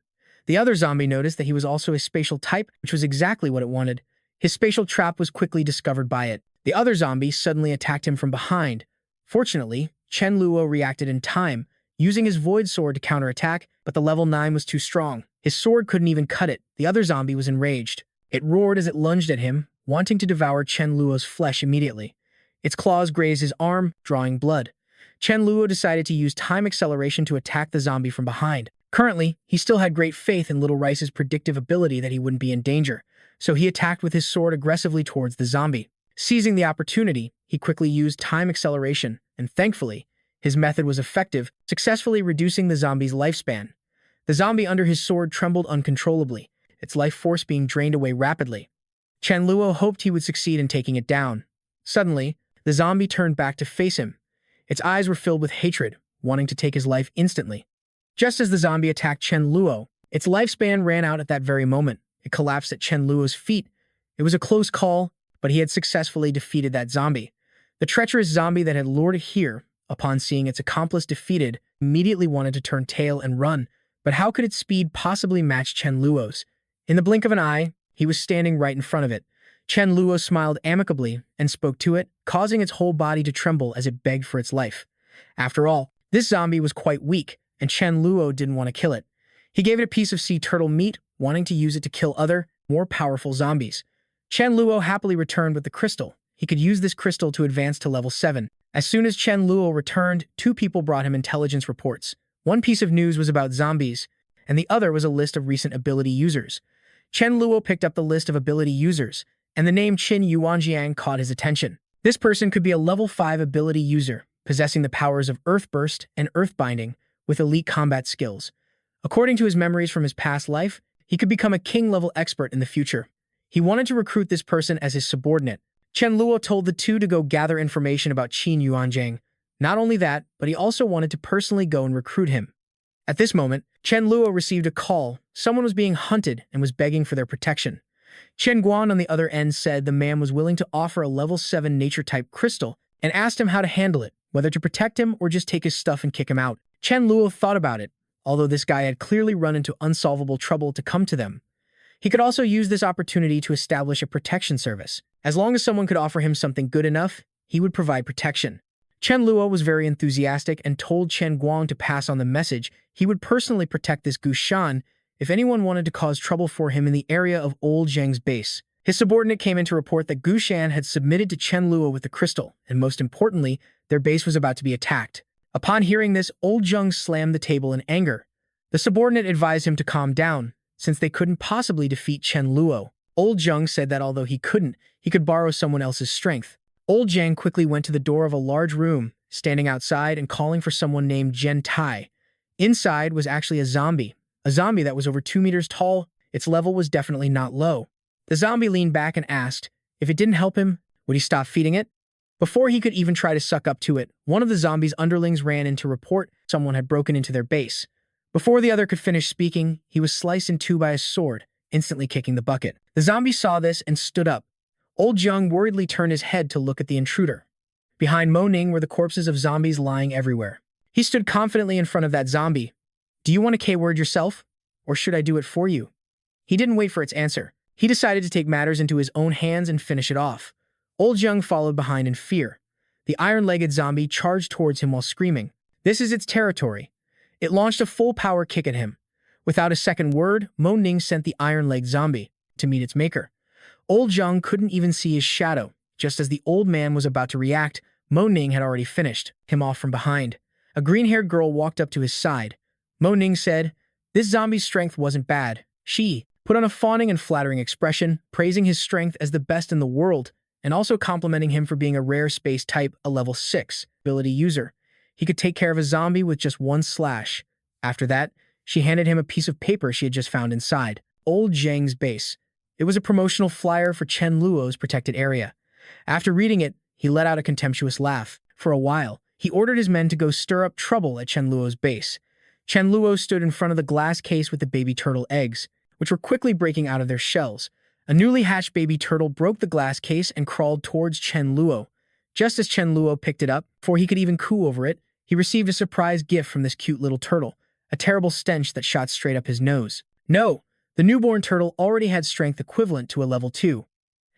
The other zombie noticed that he was also a spatial type, which was exactly what it wanted. His spatial trap was quickly discovered by it. The other zombie suddenly attacked him from behind. Fortunately, Chen Luo reacted in time, using his void sword to counterattack, but the level 9 was too strong. His sword couldn't even cut it. The other zombie was enraged. It roared as it lunged at him, wanting to devour Chen Luo's flesh immediately. Its claws grazed his arm, drawing blood. Chen Luo decided to use time acceleration to attack the zombie from behind. Currently, he still had great faith in Little Rice's predictive ability that he wouldn't be in danger, so he attacked with his sword aggressively towards the zombie. Seizing the opportunity, he quickly used time acceleration, and thankfully, his method was effective, successfully reducing the zombie's lifespan. The zombie under his sword trembled uncontrollably, its life force being drained away rapidly. Chen Luo hoped he would succeed in taking it down. Suddenly, the zombie turned back to face him. Its eyes were filled with hatred, wanting to take his life instantly. Just as the zombie attacked Chen Luo, its lifespan ran out at that very moment. It collapsed at Chen Luo's feet. It was a close call, but he had successfully defeated that zombie. The treacherous zombie that had lured it here, upon seeing its accomplice defeated, immediately wanted to turn tail and run, but how could its speed possibly match Chen Luo's? In the blink of an eye, he was standing right in front of it. Chen Luo smiled amicably and spoke to it, causing its whole body to tremble as it begged for its life. After all, this zombie was quite weak, and Chen Luo didn't want to kill it. He gave it a piece of sea turtle meat, wanting to use it to kill other, more powerful zombies. Chen Luo happily returned with the crystal. He could use this crystal to advance to level 7. As soon as Chen Luo returned, 2 people brought him intelligence reports. One piece of news was about zombies, and the other was a list of recent ability users. Chen Luo picked up the list of ability users, and the name Qin Yuanjiang caught his attention. This person could be a level 5 ability user, possessing the powers of Earth Burst and Earth Binding, with elite combat skills. According to his memories from his past life, he could become a king-level expert in the future. He wanted to recruit this person as his subordinate. Chen Luo told the 2 to go gather information about Qin Yuanjiang. Not only that, but he also wanted to personally go and recruit him. At this moment, Chen Luo received a call. Someone was being hunted and was begging for their protection. Chen Guan on the other end said the man was willing to offer a level 7 nature-type crystal and asked him how to handle it, whether to protect him or just take his stuff and kick him out. Chen Luo thought about it, although this guy had clearly run into unsolvable trouble to come to them. He could also use this opportunity to establish a protection service. As long as someone could offer him something good enough, he would provide protection. Chen Luo was very enthusiastic and told Chen Guang to pass on the message. He would personally protect this Gu Shan if anyone wanted to cause trouble for him in the area of Old Zheng's base. His subordinate came in to report that Gu Shan had submitted to Chen Luo with the crystal, and most importantly, their base was about to be attacked. Upon hearing this, Old Zheng slammed the table in anger. The subordinate advised him to calm down, since they couldn't possibly defeat Chen Luo. Old Zheng said that although he couldn't, he could borrow someone else's strength. Old Zheng quickly went to the door of a large room, standing outside and calling for someone named Zhen Tai. Inside was actually a zombie that was over 2 meters tall. Its level was definitely not low. The zombie leaned back and asked if it didn't help him, would he stop feeding it? Before he could even try to suck up to it, one of the zombie's underlings ran in to report someone had broken into their base. Before the other could finish speaking, he was sliced in 2 by a sword, instantly kicking the bucket. The zombie saw this and stood up. Old Zheng worriedly turned his head to look at the intruder. Behind Mo Ning were the corpses of zombies lying everywhere. He stood confidently in front of that zombie. Do you want a K-word yourself? Or should I do it for you? He didn't wait for its answer. He decided to take matters into his own hands and finish it off. Old Zheng followed behind in fear. The iron-legged zombie charged towards him while screaming. This is its territory. It launched a full-power kick at him. Without a second word, Mo Ning sent the iron-legged zombie to meet its maker. Old Zheng couldn't even see his shadow. Just as the old man was about to react, Mo Ning had already finished him off from behind. A green-haired girl walked up to his side. Mo Ning said, this zombie's strength wasn't bad. She put on a fawning and flattering expression, praising his strength as the best in the world, and also complimenting him for being a rare space type, a level 6 ability user. He could take care of a zombie with just 1 slash. After that, she handed him a piece of paper she had just found inside. Old Zheng's base. It was a promotional flyer for Chen Luo's protected area. After reading it, he let out a contemptuous laugh. For a while, he ordered his men to go stir up trouble at Chen Luo's base. Chen Luo stood in front of the glass case with the baby turtle eggs, which were quickly breaking out of their shells. A newly hatched baby turtle broke the glass case and crawled towards Chen Luo. Just as Chen Luo picked it up, before he could even coo over it, he received a surprise gift from this cute little turtle, a terrible stench that shot straight up his nose. No, the newborn turtle already had strength equivalent to a level 2.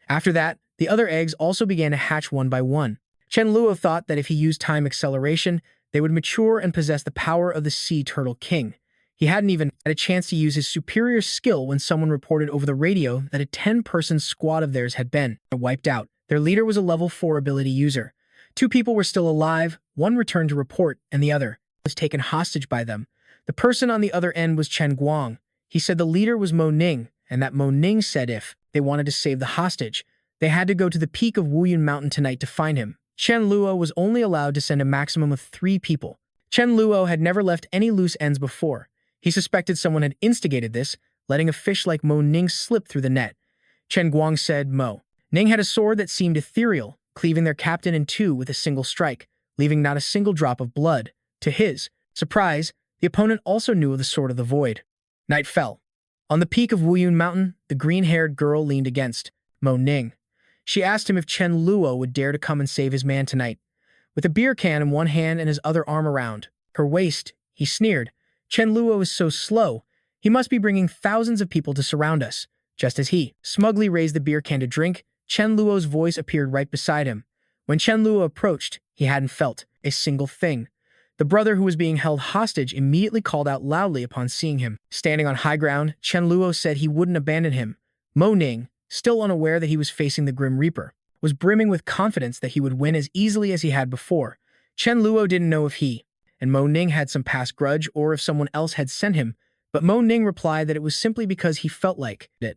After that, the other eggs also began to hatch one by one. Chen Luo thought that if he used time acceleration, they would mature and possess the power of the Sea Turtle King. He hadn't even had a chance to use his superior skill when someone reported over the radio that a 10-person squad of theirs had been wiped out. Their leader was a level 4 ability user. 2 people were still alive, one returned to report, and the other was taken hostage by them. The person on the other end was Chen Guang. He said the leader was Mo Ning, and that Mo Ning said if they wanted to save the hostage, They had to go to the peak of Wuyun Mountain tonight to find him. Chen Luo was only allowed to send a maximum of 3 people. Chen Luo had never left any loose ends before. He suspected someone had instigated this, letting a fish like Mo Ning slip through the net. Chen Guang said Mo Ning had a sword that seemed ethereal, cleaving their captain in two with a single strike, leaving not a single drop of blood. To his surprise, the opponent also knew of the Sword of the Void. Night fell. On the peak of Wuyun Mountain, the green-haired girl leaned against Mo Ning. She asked him if Chen Luo would dare to come and save his man tonight. With a beer can in one hand and his other arm around her waist, he sneered, "Chen Luo is so slow. He must be bringing thousands of people to surround us." Just as he smugly raised the beer can to drink, Chen Luo's voice appeared right beside him. When Chen Luo approached, he hadn't felt a single thing. The brother who was being held hostage immediately called out loudly upon seeing him. Standing on high ground, Chen Luo said he wouldn't abandon him. Mo Ning, still unaware that he was facing the Grim Reaper, was brimming with confidence that he would win as easily as he had before. Chen Luo didn't know if he and Mo Ning had some past grudge or if someone else had sent him, but Mo Ning replied that it was simply because he felt like it.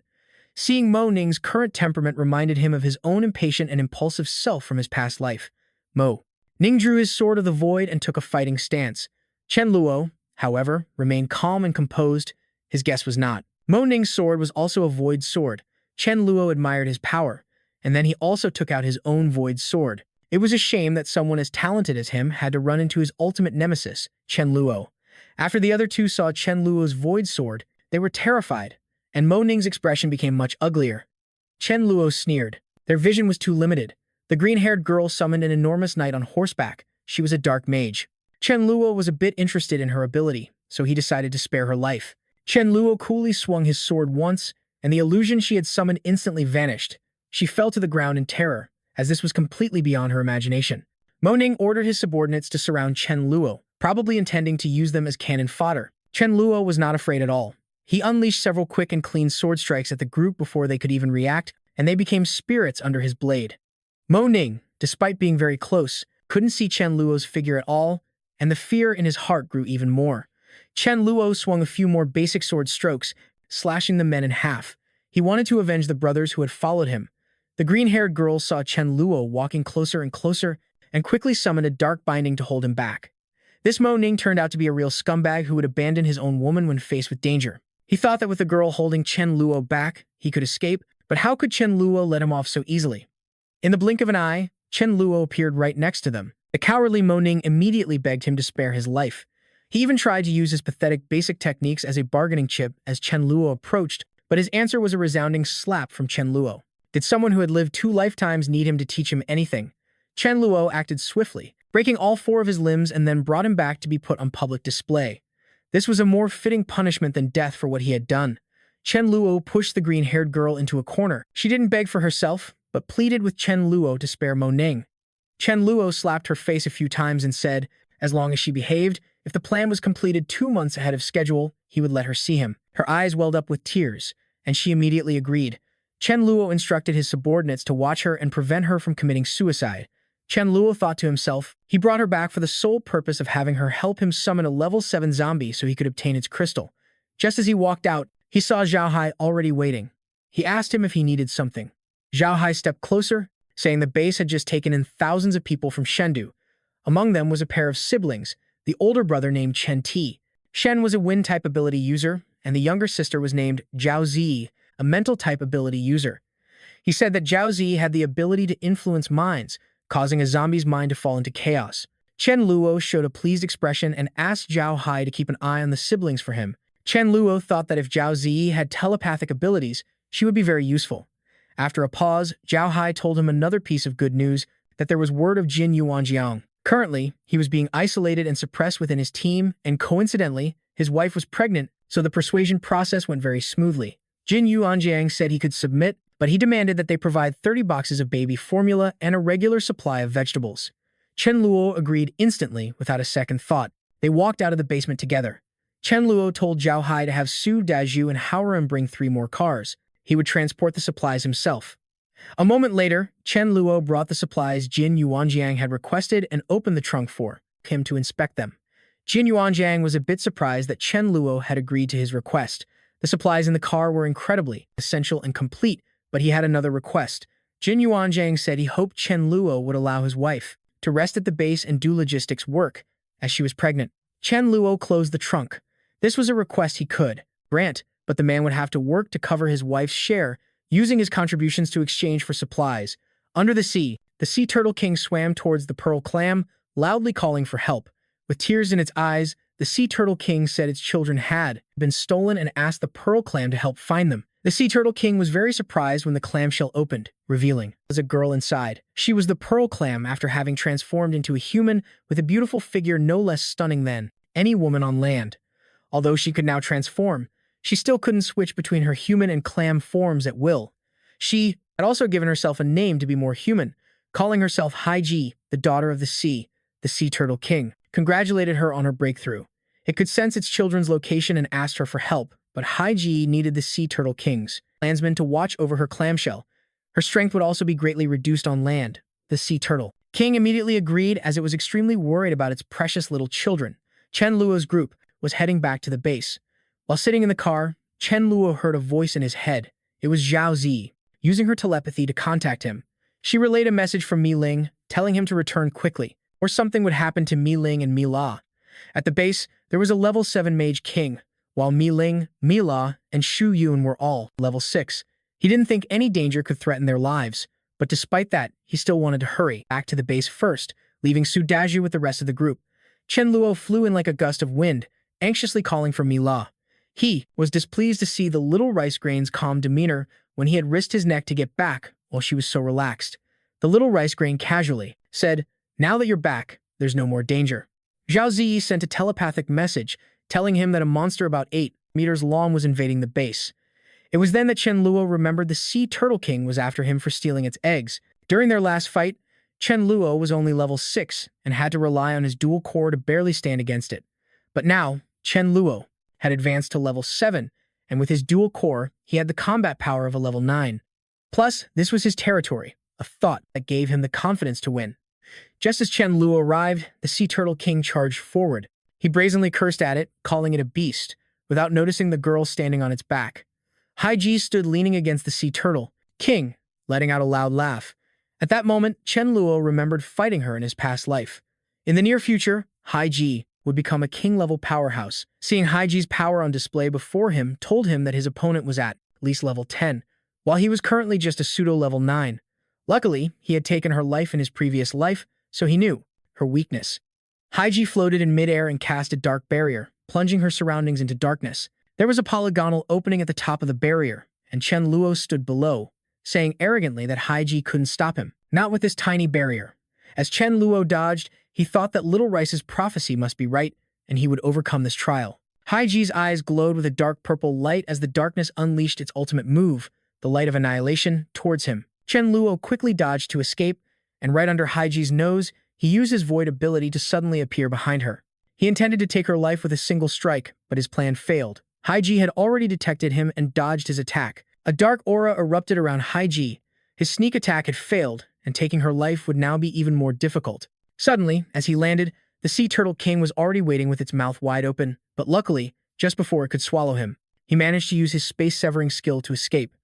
Seeing Mo Ning's current temperament reminded him of his own impatient and impulsive self from his past life. Mo Ning drew his Sword of the Void and took a fighting stance. Chen Luo, however, remained calm and composed. His guess was not. Mo Ning's sword was also a void sword. Chen Luo admired his power, and then he also took out his own void sword. It was a shame that someone as talented as him had to run into his ultimate nemesis, Chen Luo. After the other two saw Chen Luo's void sword, they were terrified, and Mo Ning's expression became much uglier. Chen Luo sneered. Their vision was too limited. The green-haired girl summoned an enormous knight on horseback. She was a dark mage. Chen Luo was a bit interested in her ability, so he decided to spare her life. Chen Luo coolly swung his sword once, and the illusion she had summoned instantly vanished. She fell to the ground in terror, as this was completely beyond her imagination. Mo Ning ordered his subordinates to surround Chen Luo, probably intending to use them as cannon fodder. Chen Luo was not afraid at all. He unleashed several quick and clean sword strikes at the group before they could even react, and they became spirits under his blade. Mo Ning, despite being very close, couldn't see Chen Luo's figure at all, and the fear in his heart grew even more. Chen Luo swung a few more basic sword strokes, slashing the men in half. He wanted to avenge the brothers who had followed him. The green-haired girl saw Chen Luo walking closer and closer, and quickly summoned a dark binding to hold him back. This Mo Ning turned out to be a real scumbag who would abandon his own woman when faced with danger. He thought that with the girl holding Chen Luo back, he could escape, but how could Chen Luo let him off so easily? In the blink of an eye, Chen Luo appeared right next to them. The cowardly Mo Ning immediately begged him to spare his life. He even tried to use his pathetic basic techniques as a bargaining chip as Chen Luo approached, but his answer was a resounding slap from Chen Luo. Did someone who had lived 2 lifetimes need him to teach him anything? Chen Luo acted swiftly, breaking all 4 of his limbs and then brought him back to be put on public display. This was a more fitting punishment than death for what he had done. Chen Luo pushed the green-haired girl into a corner. She didn't beg for herself, but pleaded with Chen Luo to spare Mo Ning. Chen Luo slapped her face a few times and said, as long as she behaved, if the plan was completed 2 months ahead of schedule, he would let her see him. Her eyes welled up with tears, and she immediately agreed. Chen Luo instructed his subordinates to watch her and prevent her from committing suicide. Chen Luo thought to himself, he brought her back for the sole purpose of having her help him summon a level 7 zombie so he could obtain its crystal. Just as he walked out, he saw Zhao Hai already waiting. He asked him if he needed something. Zhao Hai stepped closer, saying the base had just taken in thousands of people from Shendu. Among them was a pair of siblings, the older brother named Chen Ti. Shen was a wind-type ability user, and the younger sister was named Zhao Zi, a mental-type ability user. He said that Zhao Zi had the ability to influence minds, causing a zombie's mind to fall into chaos. Chen Luo showed a pleased expression and asked Zhao Hai to keep an eye on the siblings for him. Chen Luo thought that if Zhao Zi had telepathic abilities, she would be very useful. After a pause, Zhao Hai told him another piece of good news, that there was word of Jin Yuanjiang. Currently, he was being isolated and suppressed within his team, and coincidentally, his wife was pregnant, so the persuasion process went very smoothly. Jin Yuanjiang said he could submit, but he demanded that they provide 30 boxes of baby formula and a regular supply of vegetables. Chen Luo agreed instantly, without a second thought. They walked out of the basement together. Chen Luo told Zhao Hai to have Su Dau and Haoran bring 3 more cars. He would transport the supplies himself. A moment later, Chen Luo brought the supplies Jin Yuanjiang had requested and opened the trunk for him to inspect them. Jin Yuanjiang was a bit surprised that Chen Luo had agreed to his request. The supplies in the car were incredibly essential and complete, but he had another request. Jin Yuanjiang said he hoped Chen Luo would allow his wife to rest at the base and do logistics work, as she was pregnant. Chen Luo closed the trunk. This was a request he could grant, but the man would have to work to cover his wife's share, using his contributions to exchange for supplies. Under the sea turtle king swam towards the pearl clam, loudly calling for help. With tears in its eyes, the sea turtle king said its children had been stolen and asked the pearl clam to help find them. The sea turtle king was very surprised when the clamshell opened, revealing a girl inside. She was the pearl clam after having transformed into a human with a beautiful figure no less stunning than any woman on land. Although she could now transform, she still couldn't switch between her human and clam forms at will. She had also given herself a name to be more human, calling herself Haiji, the daughter of the sea turtle king congratulated her on her breakthrough. It could sense its children's location and asked her for help, but Haiji needed the sea turtle king's landsmen to watch over her clamshell. Her strength would also be greatly reduced on land. The sea turtle king immediately agreed, as it was extremely worried about its precious little children. Chen Luo's group was heading back to the base. While sitting in the car, Chen Luo heard a voice in his head. It was Zhao Zi, using her telepathy to contact him. She relayed a message from Mi Ling, telling him to return quickly, or something would happen to Mi Ling and Mi La. At the base, there was a level 7 mage king, while Mi Ling, Mi La, and Shu Yun were all level 6. He didn't think any danger could threaten their lives, but despite that, he still wanted to hurry back to the base first, leaving Su Dau with the rest of the group. Chen Luo flew in like a gust of wind, anxiously calling for Mi La. He was displeased to see the little rice grain's calm demeanor when he had risked his neck to get back while she was so relaxed. The little rice grain casually said, "Now that you're back, there's no more danger." Zhao Zi sent a telepathic message telling him that a monster about 8 meters long was invading the base. It was then that Chen Luo remembered the sea turtle king was after him for stealing its eggs. During their last fight, Chen Luo was only level 6 and had to rely on his dual core to barely stand against it. But now, Chen Luo had advanced to level 7, and with his dual core, he had the combat power of a level 9. Plus, this was his territory, a thought that gave him the confidence to win. Just as Chen Luo arrived, the sea turtle king charged forward. He brazenly cursed at it, calling it a beast, without noticing the girl standing on its back. Haiji stood leaning against the sea turtle king, letting out a loud laugh. At that moment, Chen Luo remembered fighting her in his past life. In the near future, Haiji would become a king-level powerhouse. Seeing Haiji's power on display before him told him that his opponent was at least level 10, while he was currently just a pseudo-level 9. Luckily, he had taken her life in his previous life, so he knew her weakness. Haiji floated in midair and cast a dark barrier, plunging her surroundings into darkness. There was a polygonal opening at the top of the barrier, and Chen Luo stood below, saying arrogantly that Haiji couldn't stop him, not with this tiny barrier. As Chen Luo dodged, he thought that Little Rice's prophecy must be right, and he would overcome this trial. Haiji's eyes glowed with a dark purple light as the darkness unleashed its ultimate move, the light of annihilation, towards him. Chen Luo quickly dodged to escape, and right under Haiji's nose, he used his void ability to suddenly appear behind her. He intended to take her life with a single strike, but his plan failed. Haiji had already detected him and dodged his attack. A dark aura erupted around Haiji. His sneak attack had failed, and taking her life would now be even more difficult. Suddenly, as he landed, the sea turtle king was already waiting with its mouth wide open, but luckily, just before it could swallow him, he managed to use his space-severing skill to escape.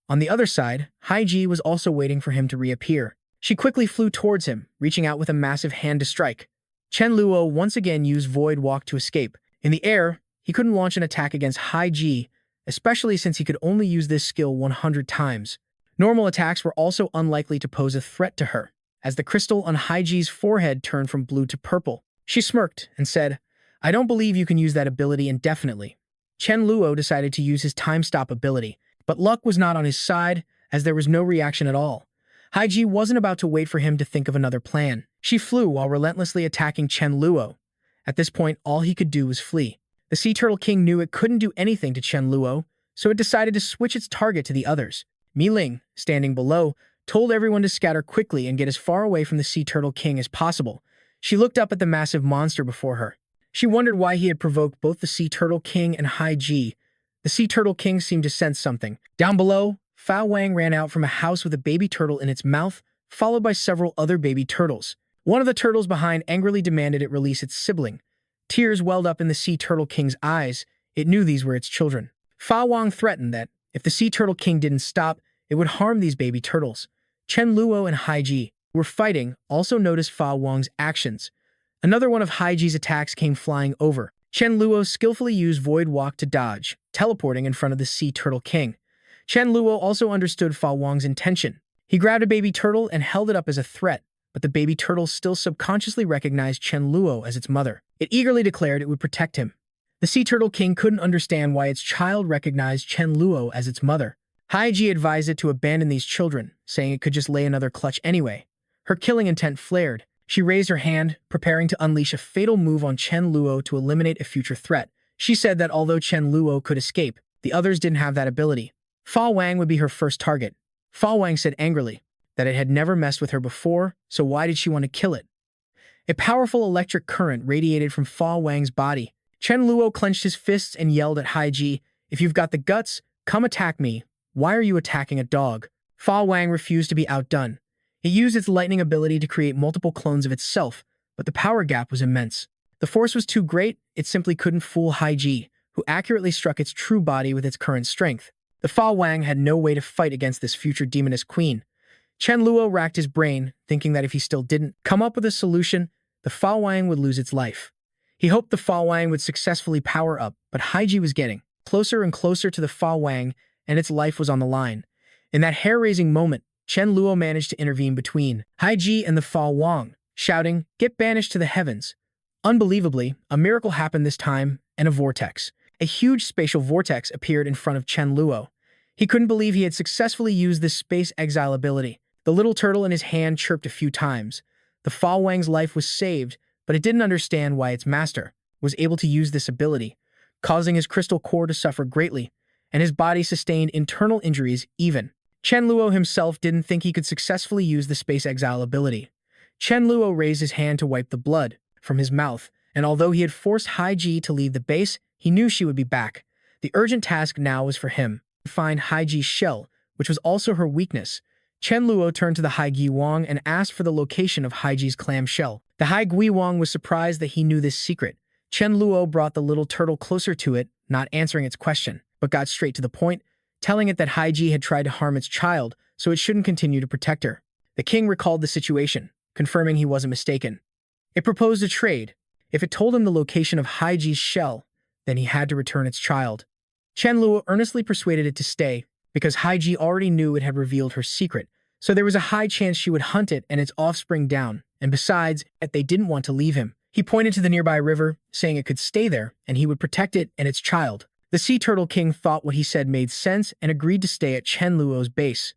On the other side, Haiji was also waiting for him to reappear. She quickly flew towards him, reaching out with a massive hand to strike. Chen Luo once again used Void Walk to escape. In the air, he couldn't launch an attack against Haiji, especially since he could only use this skill 100 times. Normal attacks were also unlikely to pose a threat to her. As the crystal on Haiji's forehead turned from blue to purple, she smirked and said, "I don't believe you can use that ability indefinitely." Chen Luo decided to use his time stop ability, but luck was not on his side, as there was no reaction at all. Haiji wasn't about to wait for him to think of another plan. She flew while relentlessly attacking Chen Luo. At this point, all he could do was flee. The Sea Turtle King knew it couldn't do anything to Chen Luo, so it decided to switch its target to the others. Mi Ling, standing below, told everyone to scatter quickly and get as far away from the Sea Turtle King as possible. She looked up at the massive monster before her. She wondered why he had provoked both the Sea Turtle King and Haiji. The Sea Turtle King seemed to sense something. Down below, Fa Wang ran out from a house with a baby turtle in its mouth, followed by several other baby turtles. One of the turtles behind angrily demanded it release its sibling. Tears welled up in the Sea Turtle King's eyes. It knew these were its children. Fa Wang threatened that, if the Sea Turtle King didn't stop, it would harm these baby turtles. Chen Luo and Haiji, who were fighting, also noticed Fa Wang's actions. Another one of Haiji's attacks came flying over. Chen Luo skillfully used Void Walk to dodge, teleporting in front of the Sea Turtle King. Chen Luo also understood Fa Wang's intention. He grabbed a baby turtle and held it up as a threat, but the baby turtle still subconsciously recognized Chen Luo as its mother. It eagerly declared it would protect him. The Sea Turtle King couldn't understand why its child recognized Chen Luo as its mother. Haiji advised it to abandon these children, saying it could just lay another clutch anyway. Her killing intent flared. She raised her hand, preparing to unleash a fatal move on Chen Luo to eliminate a future threat. She said that although Chen Luo could escape, the others didn't have that ability. Fa Wang would be her first target. Fa Wang said angrily that it had never messed with her before, so why did she want to kill it? A powerful electric current radiated from Fa Wang's body. Chen Luo clenched his fists and yelled at Haiji, "If you've got the guts, come attack me. Why are you attacking a dog?" Fa Wang refused to be outdone. It used its lightning ability to create multiple clones of itself, but the power gap was immense. The force was too great, it simply couldn't fool Haiji, who accurately struck its true body with its current strength. The Fa Wang had no way to fight against this future demoness queen. Chen Luo racked his brain, thinking that if he still didn't come up with a solution, the Fa Wang would lose its life. He hoped the Fa Wang would successfully power up, but Haiji was getting closer and closer to the Fa Wang, and its life was on the line. In that hair-raising moment, Chen Luo managed to intervene between Haiji and the Fa Wang, shouting, "Get banished to the heavens." Unbelievably, a miracle happened this time, and a vortex. A huge spatial vortex appeared in front of Chen Luo. He couldn't believe he had successfully used this space exile ability. The little turtle in his hand chirped a few times. The Fa Wang's life was saved, but it didn't understand why its master was able to use this ability, causing his crystal core to suffer greatly, and his body sustained internal injuries even. Chen Luo himself didn't think he could successfully use the space exile ability. Chen Luo raised his hand to wipe the blood from his mouth, and although he had forced Haiji to leave the base, he knew she would be back. The urgent task now was for him to find Haiji's shell, which was also her weakness. Chen Luo turned to the Hai Gui Wang and asked for the location of Haiji's clam shell. The Hai Gui Wang was surprised that he knew this secret. Chen Luo brought the little turtle closer to it, not answering its question, but got straight to the point, telling it that Haiji had tried to harm its child, so it shouldn't continue to protect her. The king recalled the situation, confirming he wasn't mistaken. It proposed a trade. If it told him the location of Haiji's shell, then he had to return its child. Chen Luo earnestly persuaded it to stay, because Haiji already knew it had revealed her secret, so there was a high chance she would hunt it and its offspring down, and besides, that they didn't want to leave him. He pointed to the nearby river, saying it could stay there, and he would protect it and its child. The Sea Turtle King thought what he said made sense and agreed to stay at Chen Luo's base.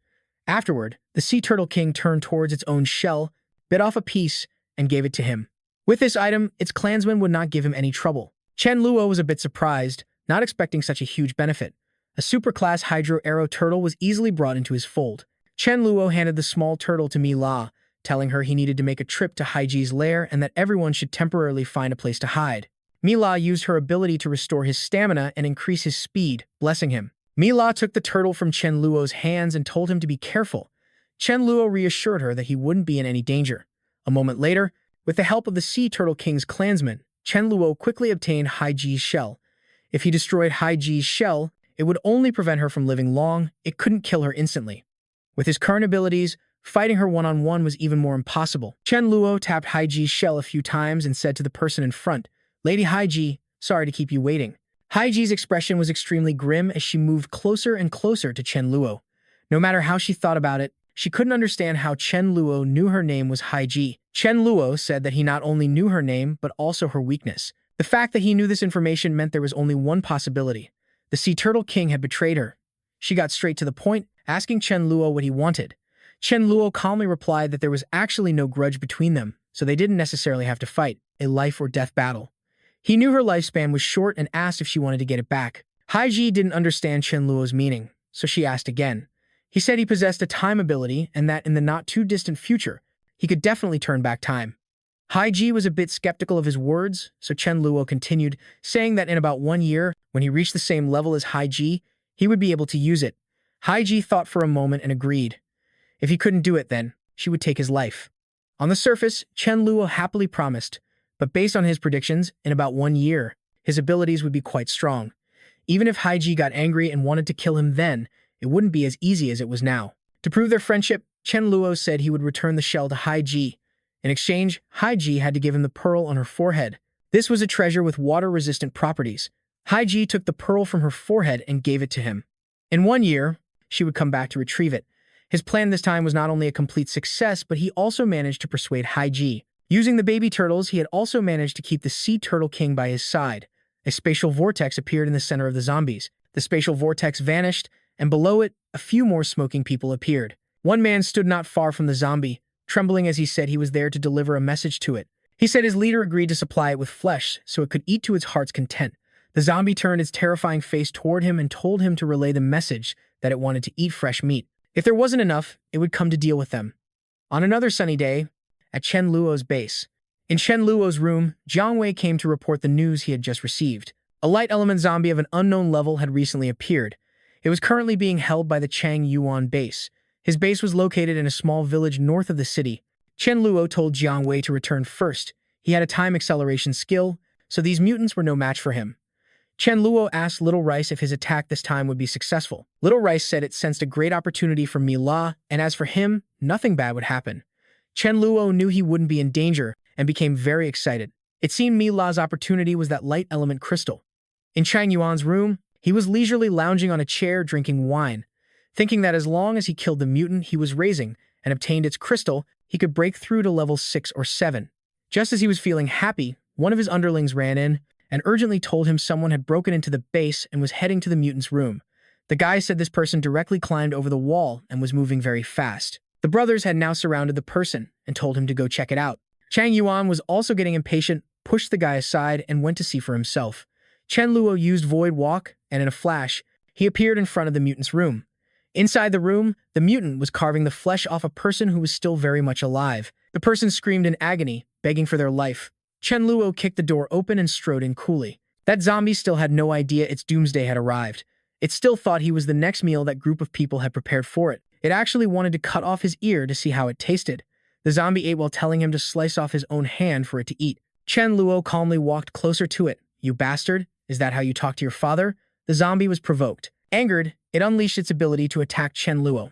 Afterward, the Sea Turtle King turned towards its own shell, bit off a piece, and gave it to him. With this item, its clansmen would not give him any trouble. Chen Luo was a bit surprised, not expecting such a huge benefit. A superclass Hydro Arrow Turtle was easily brought into his fold. Chen Luo handed the small turtle to Mi La, telling her he needed to make a trip to Haiji's lair and that everyone should temporarily find a place to hide. Mi La used her ability to restore his stamina and increase his speed, blessing him. Mi La took the turtle from Chen Luo's hands and told him to be careful. Chen Luo reassured her that he wouldn't be in any danger. A moment later, with the help of the Sea Turtle King's clansmen, Chen Luo quickly obtained Haiji's shell. If he destroyed Haiji's shell, it would only prevent her from living long, it couldn't kill her instantly. With his current abilities, fighting her one-on-one was even more impossible. Chen Luo tapped Haiji's shell a few times and said to the person in front, "Lady Haiji, sorry to keep you waiting." Haiji's expression was extremely grim as she moved closer and closer to Chen Luo. No matter how she thought about it, she couldn't understand how Chen Luo knew her name was Haiji. Chen Luo said that he not only knew her name, but also her weakness. The fact that he knew this information meant there was only one possibility. The Sea Turtle King had betrayed her. She got straight to the point, asking Chen Luo what he wanted. Chen Luo calmly replied that there was actually no grudge between them, so they didn't necessarily have to fight a life or death battle. He knew her lifespan was short and asked if she wanted to get it back. Haiji didn't understand Chen Luo's meaning, so she asked again. He said he possessed a time ability and that in the not-too-distant future, he could definitely turn back time. Haiji was a bit skeptical of his words, so Chen Luo continued, saying that in about 1 year, when he reached the same level as Haiji, he would be able to use it. Haiji thought for a moment and agreed. If he couldn't do it then, she would take his life. On the surface, Chen Luo happily promised, but based on his predictions, in about 1 year, his abilities would be quite strong. Even if Haiji got angry and wanted to kill him then, it wouldn't be as easy as it was now. To prove their friendship, Chen Luo said he would return the shell to Hai Ji. In exchange, Hai Ji had to give him the pearl on her forehead. This was a treasure with water-resistant properties. Hai Ji took the pearl from her forehead and gave it to him. In 1 year, she would come back to retrieve it. His plan this time was not only a complete success, but he also managed to persuade Hai Ji. Using the baby turtles, he had also managed to keep the Sea Turtle King by his side. A spatial vortex appeared in the center of the zombies. The spatial vortex vanished, and below it, a few more smoking people appeared. One man stood not far from the zombie, trembling as he said he was there to deliver a message to it. He said his leader agreed to supply it with flesh so it could eat to its heart's content. The zombie turned its terrifying face toward him and told him to relay the message that it wanted to eat fresh meat. If there wasn't enough, it would come to deal with them. On another sunny day, at Chen Luo's base. In Chen Luo's room, Jiang Wei came to report the news he had just received. A light element zombie of an unknown level had recently appeared. It was currently being held by the Chang Yuan base. His base was located in a small village north of the city. Chen Luo told Jiang Wei to return first. He had a time acceleration skill, so these mutants were no match for him. Chen Luo asked Little Rice if his attack this time would be successful. Little Rice said it sensed a great opportunity for Mi La, and as for him, nothing bad would happen. Chen Luo knew he wouldn't be in danger and became very excited. It seemed Mi La's opportunity was that light element crystal. In Chang Yuan's room, he was leisurely lounging on a chair drinking wine, thinking that as long as he killed the mutant he was raising and obtained its crystal, he could break through to level 6 or 7. Just as he was feeling happy, one of his underlings ran in and urgently told him someone had broken into the base and was heading to the mutant's room. The guy said this person directly climbed over the wall and was moving very fast. The brothers had now surrounded the person and told him to go check it out. Chang Yuan was also getting impatient, pushed the guy aside, and went to see for himself. Chen Luo used Void Walk, and in a flash, he appeared in front of the mutant's room. Inside the room, the mutant was carving the flesh off a person who was still very much alive. The person screamed in agony, begging for their life. Chen Luo kicked the door open and strode in coolly. That zombie still had no idea its doomsday had arrived. It still thought he was the next meal that group of people had prepared for it. It actually wanted to cut off his ear to see how it tasted. The zombie ate while telling him to slice off his own hand for it to eat. Chen Luo calmly walked closer to it. "You bastard, is that how you talk to your father?" The zombie was provoked. Angered, it unleashed its ability to attack Chen Luo.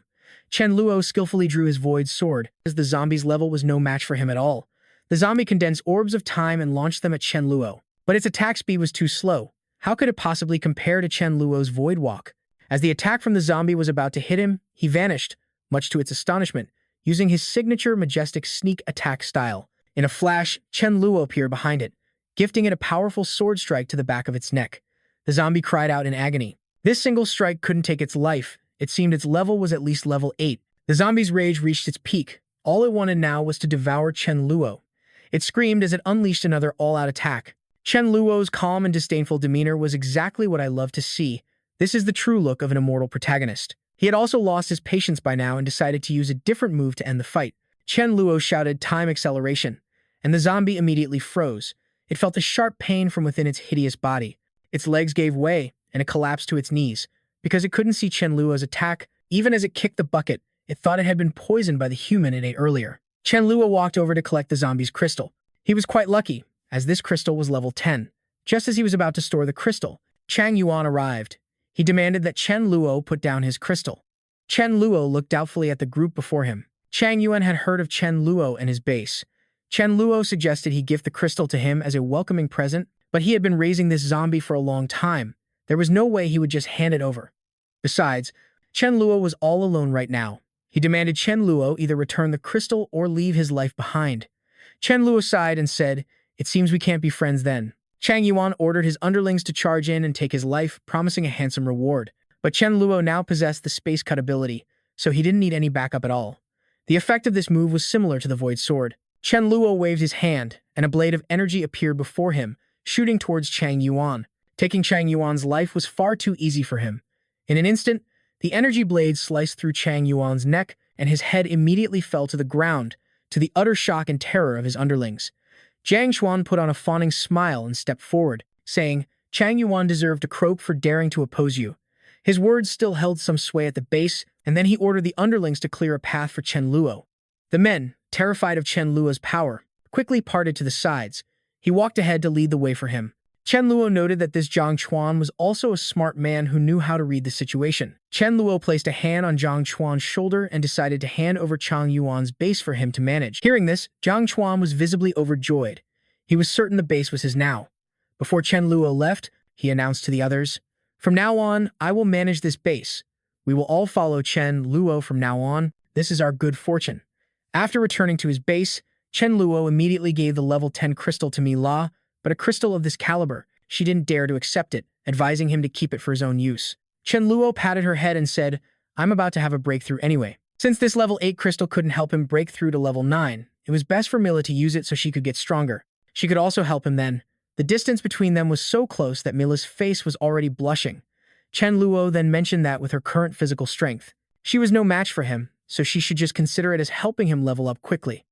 Chen Luo skillfully drew his void sword, as the zombie's level was no match for him at all. The zombie condensed orbs of time and launched them at Chen Luo. But its attack speed was too slow. How could it possibly compare to Chen Luo's Void Walk? As the attack from the zombie was about to hit him, he vanished, much to its astonishment, using his signature majestic sneak attack style. In a flash, Chen Luo appeared behind it, gifting it a powerful sword strike to the back of its neck. The zombie cried out in agony. This single strike couldn't take its life. It seemed its level was at least level 8. The zombie's rage reached its peak. All it wanted now was to devour Chen Luo. It screamed as it unleashed another all-out attack. Chen Luo's calm and disdainful demeanor was exactly what I loved to see. This is the true look of an immortal protagonist. He had also lost his patience by now and decided to use a different move to end the fight. Chen Luo shouted time acceleration, and the zombie immediately froze. It felt a sharp pain from within its hideous body. Its legs gave way, and it collapsed to its knees. Because it couldn't see Chen Luo's attack, even as it kicked the bucket, it thought it had been poisoned by the human it ate earlier. Chen Luo walked over to collect the zombie's crystal. He was quite lucky, as this crystal was level 10. Just as he was about to store the crystal, Chang Yuan arrived. He demanded that Chen Luo put down his crystal. Chen Luo looked doubtfully at the group before him. Chang Yuan had heard of Chen Luo and his base. Chen Luo suggested he gift the crystal to him as a welcoming present, but he had been raising this zombie for a long time. There was no way he would just hand it over. Besides, Chen Luo was all alone right now. He demanded Chen Luo either return the crystal or leave his life behind. Chen Luo sighed and said, "It seems we can't be friends then." Chang Yuan ordered his underlings to charge in and take his life, promising a handsome reward. But Chen Luo now possessed the space cut ability, so he didn't need any backup at all. The effect of this move was similar to the Void Sword. Chen Luo waved his hand, and a blade of energy appeared before him, shooting towards Chang Yuan. Taking Chang Yuan's life was far too easy for him. In an instant, the energy blade sliced through Chang Yuan's neck, and his head immediately fell to the ground, to the utter shock and terror of his underlings. Jiang Xuan put on a fawning smile and stepped forward, saying, "Chang Yuan deserved a croak for daring to oppose you." His words still held some sway at the base, and then he ordered the underlings to clear a path for Chen Luo. The men, terrified of Chen Luo's power, quickly parted to the sides. He walked ahead to lead the way for him. Chen Luo noted that this Zhang Chuan was also a smart man who knew how to read the situation. Chen Luo placed a hand on Zhang Chuan's shoulder and decided to hand over Chang Yuan's base for him to manage. Hearing this, Zhang Chuan was visibly overjoyed. He was certain the base was his now. Before Chen Luo left, he announced to the others, "From now on, I will manage this base. We will all follow Chen Luo from now on. This is our good fortune." After returning to his base, Chen Luo immediately gave the level 10 crystal to Mi La, but a crystal of this caliber, she didn't dare to accept it, advising him to keep it for his own use. Chen Luo patted her head and said, "I'm about to have a breakthrough anyway." Since this level 8 crystal couldn't help him break through to level 9, it was best for Mila to use it so she could get stronger. She could also help him then. The distance between them was so close that Mila's face was already blushing. Chen Luo then mentioned that with her current physical strength, she was no match for him, so she should just consider it as helping him level up quickly.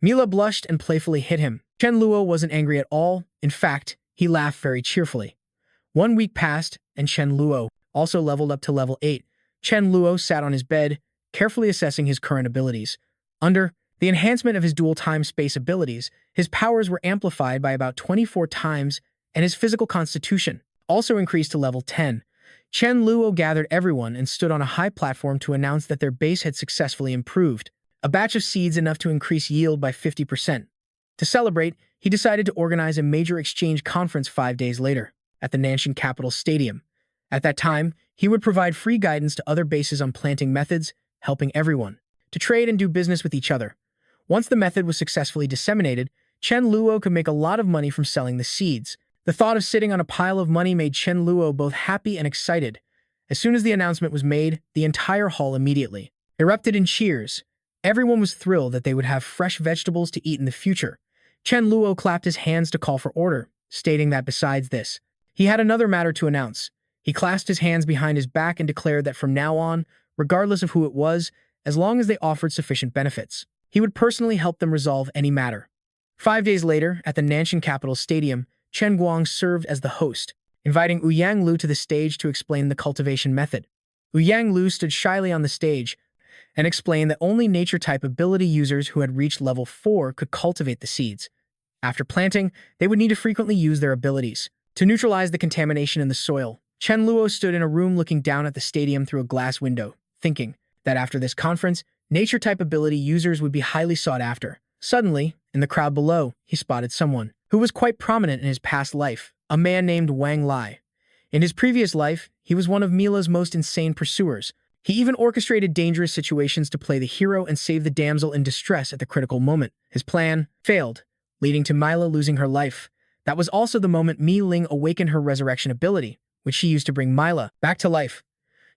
Mila blushed and playfully hit him. Chen Luo wasn't angry at all. In fact, he laughed very cheerfully. 1 week passed, and Chen Luo also leveled up to level 8. Chen Luo sat on his bed, carefully assessing his current abilities. Under the enhancement of his dual time-space abilities, his powers were amplified by about 24 times, and his physical constitution also increased to level 10. Chen Luo gathered everyone and stood on a high platform to announce that their base had successfully improved, a batch of seeds enough to increase yield by 50%. To celebrate, he decided to organize a major exchange conference 5 days later, at the Nanshan Capital Stadium. At that time, he would provide free guidance to other bases on planting methods, helping everyone to trade and do business with each other. Once the method was successfully disseminated, Chen Luo could make a lot of money from selling the seeds. The thought of sitting on a pile of money made Chen Luo both happy and excited. As soon as the announcement was made, the entire hall immediately erupted in cheers. Everyone was thrilled that they would have fresh vegetables to eat in the future. Chen Luo clapped his hands to call for order, stating that besides this, he had another matter to announce. He clasped his hands behind his back and declared that from now on, regardless of who it was, as long as they offered sufficient benefits, he would personally help them resolve any matter. 5 days later, at the Nanshan Capital Stadium, Chen Guang served as the host, inviting Ouyang Lu to the stage to explain the cultivation method. Ouyang Lu stood shyly on the stage and explained that only nature-type ability users who had reached level 4 could cultivate the seeds. After planting, they would need to frequently use their abilities to neutralize the contamination in the soil. Chen Luo stood in a room looking down at the stadium through a glass window, thinking that after this conference, nature-type ability users would be highly sought after. Suddenly, in the crowd below, he spotted someone who was quite prominent in his past life, a man named Wang Lai. In his previous life, he was one of Mila's most insane pursuers. He even orchestrated dangerous situations to play the hero and save the damsel in distress at the critical moment. His plan failed, leading to Mila losing her life. That was also the moment Mi Ling awakened her resurrection ability, which she used to bring Mila back to life.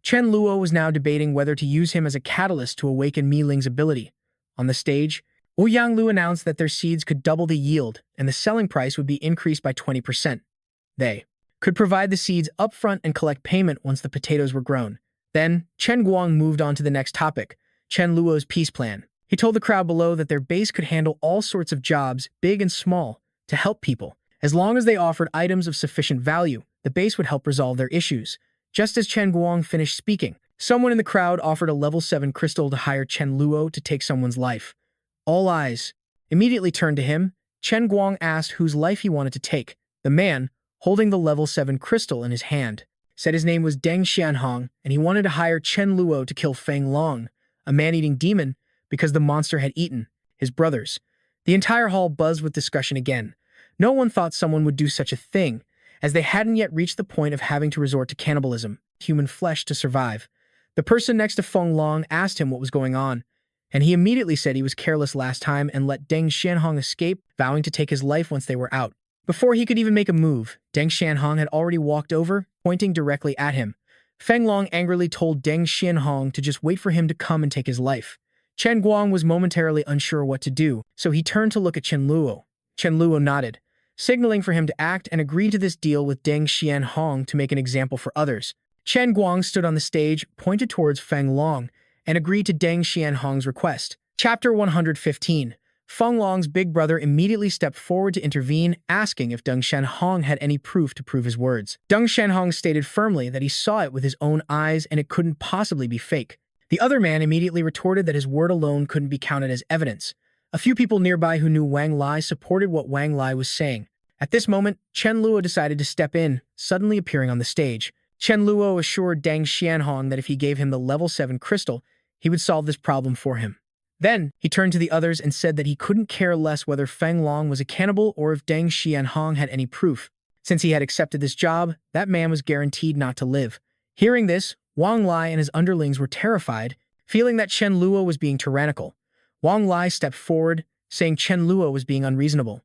Chen Luo was now debating whether to use him as a catalyst to awaken Mi Ling's ability. On the stage, Ouyang Lu announced that their seeds could double the yield and the selling price would be increased by 20%. They could provide the seeds upfront and collect payment once the potatoes were grown. Then, Chen Guang moved on to the next topic, Chen Luo's peace plan. He told the crowd below that their base could handle all sorts of jobs, big and small, to help people. As long as they offered items of sufficient value, the base would help resolve their issues. Just as Chen Guang finished speaking, someone in the crowd offered a level 7 crystal to hire Chen Luo to take someone's life. All eyes immediately turned to him. Chen Guang asked whose life he wanted to take. The man, holding the level 7 crystal in his hand, said his name was Deng Xianhong and he wanted to hire Chen Luo to kill Feng Long, a man-eating demon, because the monster had eaten his brothers. The entire hall buzzed with discussion again. No one thought someone would do such a thing, as they hadn't yet reached the point of having to resort to cannibalism, human flesh to survive. The person next to Feng Long asked him what was going on, and he immediately said he was careless last time and let Deng Xianhong escape, vowing to take his life once they were out. Before he could even make a move, Deng Xianhong had already walked over, pointing directly at him. Feng Long angrily told Deng Xianhong to just wait for him to come and take his life. Chen Guang was momentarily unsure what to do, so he turned to look at Chen Luo. Chen Luo nodded, signaling for him to act and agreed to this deal with Deng Xianhong to make an example for others. Chen Guang stood on the stage, pointed towards Feng Long, and agreed to Deng Xianhong's request. Chapter 115. Feng Long's big brother immediately stepped forward to intervene, asking if Deng Xianhong had any proof to prove his words. Deng Xianhong stated firmly that he saw it with his own eyes and it couldn't possibly be fake. The other man immediately retorted that his word alone couldn't be counted as evidence. A few people nearby who knew Wang Lai supported what Wang Lai was saying. At this moment, Chen Luo decided to step in, suddenly appearing on the stage. Chen Luo assured Deng Xianhong that if he gave him the level 7 crystal, he would solve this problem for him. Then, he turned to the others and said that he couldn't care less whether Feng Long was a cannibal or if Deng Xianhong had any proof. Since he had accepted this job, that man was guaranteed not to live. Hearing this, Wang Lai and his underlings were terrified, feeling that Chen Luo was being tyrannical. Wang Lai stepped forward, saying Chen Luo was being unreasonable.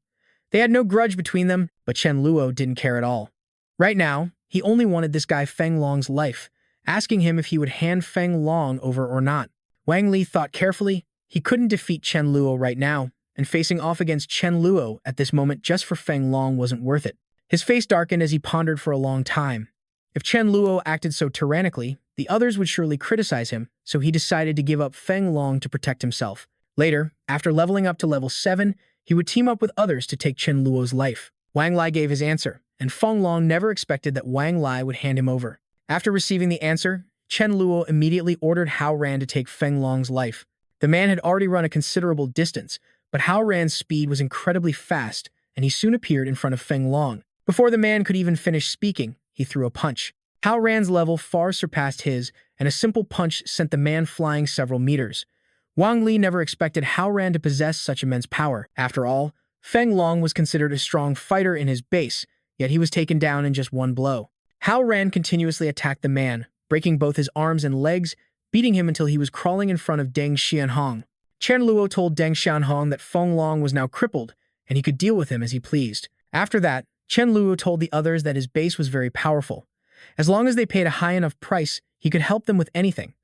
They had no grudge between them, but Chen Luo didn't care at all. Right now, he only wanted this guy Feng Long's life, asking him if he would hand Feng Long over or not. Wang Li thought carefully. He couldn't defeat Chen Luo right now, and facing off against Chen Luo at this moment just for Feng Long wasn't worth it. His face darkened as he pondered for a long time. If Chen Luo acted so tyrannically, the others would surely criticize him, so he decided to give up Feng Long to protect himself. Later, after leveling up to level 7, he would team up with others to take Chen Luo's life. Wang Lai gave his answer, and Feng Long never expected that Wang Lai would hand him over. After receiving the answer, Chen Luo immediately ordered Hao Ran to take Feng Long's life. The man had already run a considerable distance, but Hao Ran's speed was incredibly fast, and he soon appeared in front of Feng Long. Before the man could even finish speaking, he threw a punch. Hao Ran's level far surpassed his, and a simple punch sent the man flying several meters. Wang Li never expected Hao Ran to possess such immense power. After all, Feng Long was considered a strong fighter in his base, yet he was taken down in just one blow. Hao Ran continuously attacked the man, breaking both his arms and legs, beating him until he was crawling in front of Deng Xianhong. Chen Luo told Deng Xianhong that Feng Long was now crippled, and he could deal with him as he pleased. After that, Chen Luo told the others that his base was very powerful. As long as they paid a high enough price, he could help them with anything.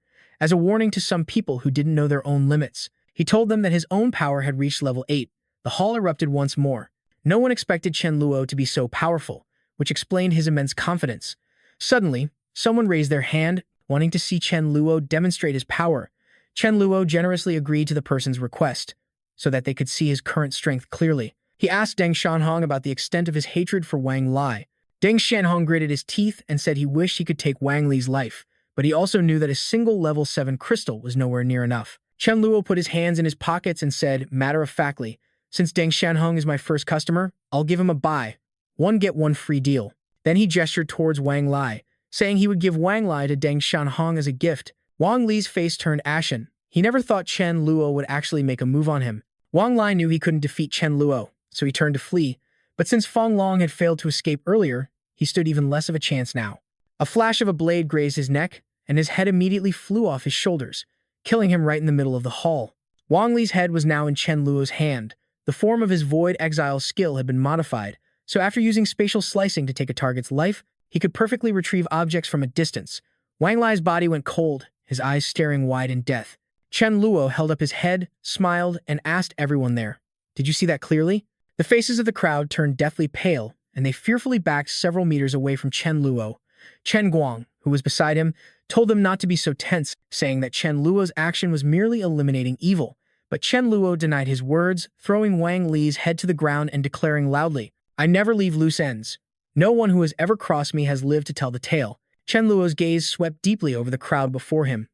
As a warning to some people who didn't know their own limits, he told them that his own power had reached level 8. The hall erupted once more. No one expected Chen Luo to be so powerful, which explained his immense confidence. Suddenly, someone raised their hand, wanting to see Chen Luo demonstrate his power. Chen Luo generously agreed to the person's request, so that they could see his current strength clearly. He asked Deng Xianhong about the extent of his hatred for Wang Lai. Deng Xianhong gritted his teeth and said he wished he could take Wang Li's life, but he also knew that a single level 7 crystal was nowhere near enough. Chen Luo put his hands in his pockets and said, matter-of-factly, since Deng Xianhong is my first customer, I'll give him a buy. One get one free deal. Then he gestured towards Wang Lai, saying he would give Wang Lai to Deng Xianhong as a gift. Wang Li's face turned ashen. He never thought Chen Luo would actually make a move on him. Wang Lai knew he couldn't defeat Chen Luo, so he turned to flee. But since Feng Long had failed to escape earlier, he stood even less of a chance now. A flash of a blade grazed his neck, and his head immediately flew off his shoulders, killing him right in the middle of the hall. Wang Li's head was now in Chen Luo's hand. The form of his Void Exile skill had been modified, so after using spatial slicing to take a target's life, he could perfectly retrieve objects from a distance. Wang Lai's body went cold, his eyes staring wide in death. Chen Luo held up his head, smiled, and asked everyone there, "Did you see that clearly?" The faces of the crowd turned deathly pale, and they fearfully backed several meters away from Chen Luo. Chen Guang, who was beside him, told them not to be so tense, saying that Chen Luo's action was merely eliminating evil. But Chen Luo denied his words, throwing Wang Li's head to the ground and declaring loudly, "I never leave loose ends. No one who has ever crossed me has lived to tell the tale." Chen Luo's gaze swept deeply over the crowd before him,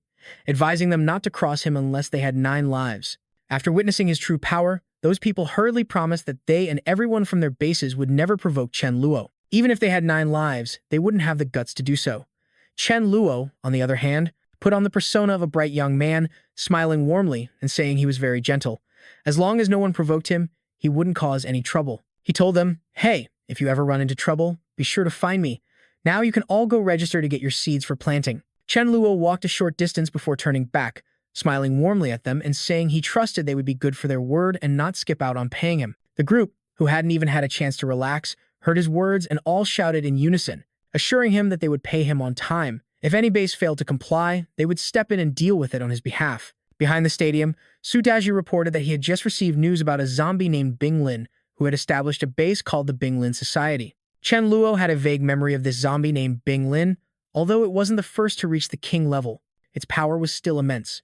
advising them not to cross him unless they had 9 lives. After witnessing his true power, those people hurriedly promised that they and everyone from their bases would never provoke Chen Luo. Even if they had 9 lives, they wouldn't have the guts to do so. Chen Luo, on the other hand, put on the persona of a bright young man, smiling warmly and saying he was very gentle. As long as no one provoked him, he wouldn't cause any trouble. He told them, "Hey, if you ever run into trouble, be sure to find me. Now you can all go register to get your seeds for planting." Chen Luo walked a short distance before turning back, smiling warmly at them and saying he trusted they would be good for their word and not skip out on paying him. The group, who hadn't even had a chance to relax, heard his words and all shouted in unison, assuring him that they would pay him on time. If any base failed to comply, they would step in and deal with it on his behalf. Behind the stadium, Su Dau reported that he had just received news about a zombie named Bing Lin, who had established a base called the Bing Lin Society. Chen Luo had a vague memory of this zombie named Bing Lin, although it wasn't the first to reach the king level. Its power was still immense.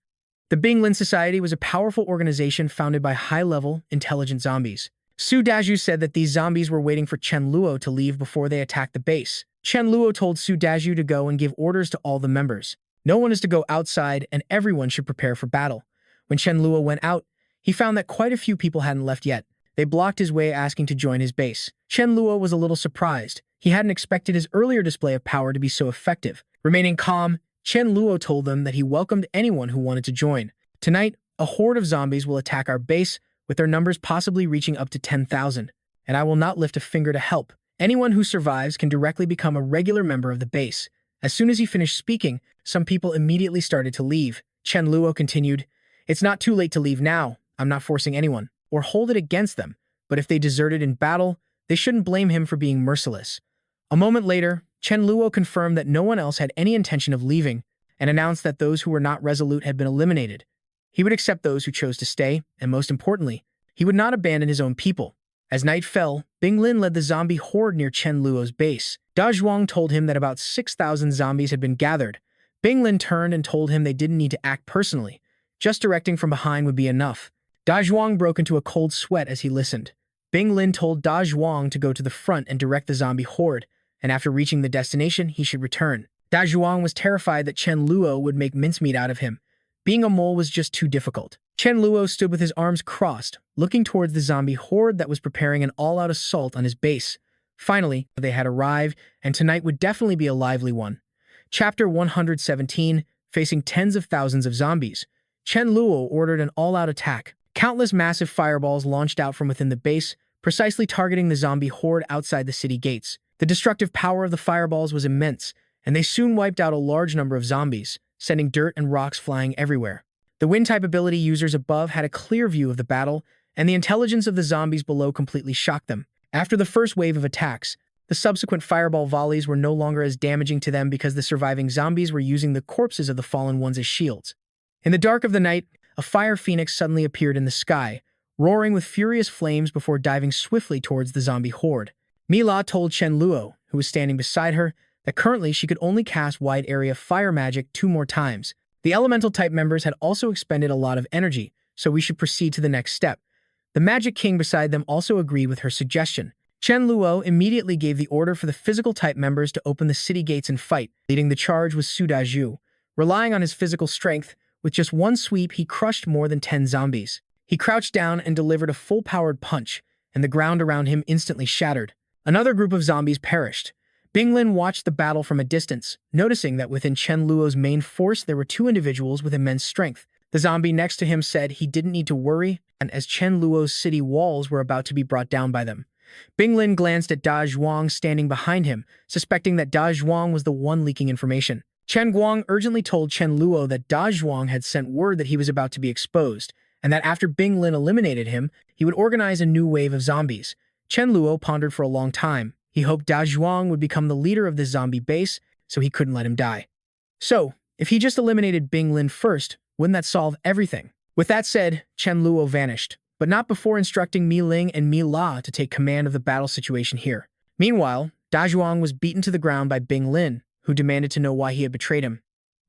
The Bing Lin Society was a powerful organization founded by high-level, intelligent zombies. Su Dau said that these zombies were waiting for Chen Luo to leave before they attacked the base. Chen Luo told Su Dau to go and give orders to all the members. No one is to go outside and everyone should prepare for battle. When Chen Luo went out, he found that quite a few people hadn't left yet. They blocked his way, asking to join his base. Chen Luo was a little surprised. He hadn't expected his earlier display of power to be so effective. Remaining calm, Chen Luo told them that he welcomed anyone who wanted to join. Tonight, a horde of zombies will attack our base, with their numbers possibly reaching up to 10,000, and I will not lift a finger to help. Anyone who survives can directly become a regular member of the base. As soon as he finished speaking, some people immediately started to leave. Chen Luo continued, "It's not too late to leave now. I'm not forcing anyone, or hold it against them, but if they deserted in battle, they shouldn't blame him for being merciless." A moment later, Chen Luo confirmed that no one else had any intention of leaving, and announced that those who were not resolute had been eliminated. He would accept those who chose to stay, and most importantly, he would not abandon his own people. As night fell, Bing Lin led the zombie horde near Chen Luo's base. Da Zhuang told him that about 6,000 zombies had been gathered. Bing Lin turned and told him they didn't need to act personally. Just directing from behind would be enough. Da Zhuang broke into a cold sweat as he listened. Bing Lin told Da Zhuang to go to the front and direct the zombie horde, and after reaching the destination, he should return. Da Zhuang was terrified that Chen Luo would make mincemeat out of him. Being a mole was just too difficult. Chen Luo stood with his arms crossed, looking towards the zombie horde that was preparing an all-out assault on his base. Finally, they had arrived, and tonight would definitely be a lively one. Chapter 117, facing tens of thousands of zombies. Chen Luo ordered an all-out attack. Countless massive fireballs launched out from within the base, precisely targeting the zombie horde outside the city gates. The destructive power of the fireballs was immense, and they soon wiped out a large number of zombies, sending dirt and rocks flying everywhere. The wind-type ability users above had a clear view of the battle, and the intelligence of the zombies below completely shocked them. After the first wave of attacks, the subsequent fireball volleys were no longer as damaging to them because the surviving zombies were using the corpses of the fallen ones as shields. In the dark of the night, a fire phoenix suddenly appeared in the sky, roaring with furious flames before diving swiftly towards the zombie horde. Mila told Chen Luo, who was standing beside her, that currently she could only cast wide-area fire magic 2 more times. The elemental-type members had also expended a lot of energy, so we should proceed to the next step. The Magic King beside them also agreed with her suggestion. Chen Luo immediately gave the order for the physical-type members to open the city gates and fight. Leading the charge was Su Dau. Relying on his physical strength, with just one sweep he crushed more than 10 zombies. He crouched down and delivered a full-powered punch, and the ground around him instantly shattered. Another group of zombies perished. Bing Lin watched the battle from a distance, noticing that within Chen Luo's main force there were 2 individuals with immense strength. The zombie next to him said he didn't need to worry, and as Chen Luo's city walls were about to be brought down by them. Bing Lin glanced at Da Zhuang standing behind him, suspecting that Da Zhuang was the one leaking information. Chen Guang urgently told Chen Luo that Da Zhuang had sent word that he was about to be exposed, and that after Bing Lin eliminated him, he would organize a new wave of zombies. Chen Luo pondered for a long time. He hoped Da Zhuang would become the leader of this zombie base, so he couldn't let him die. So, if he just eliminated Bing Lin first, wouldn't that solve everything? With that said, Chen Luo vanished, but not before instructing Mi Ling and Mi La to take command of the battle situation here. Meanwhile, Da Zhuang was beaten to the ground by Bing Lin, who demanded to know why he had betrayed him.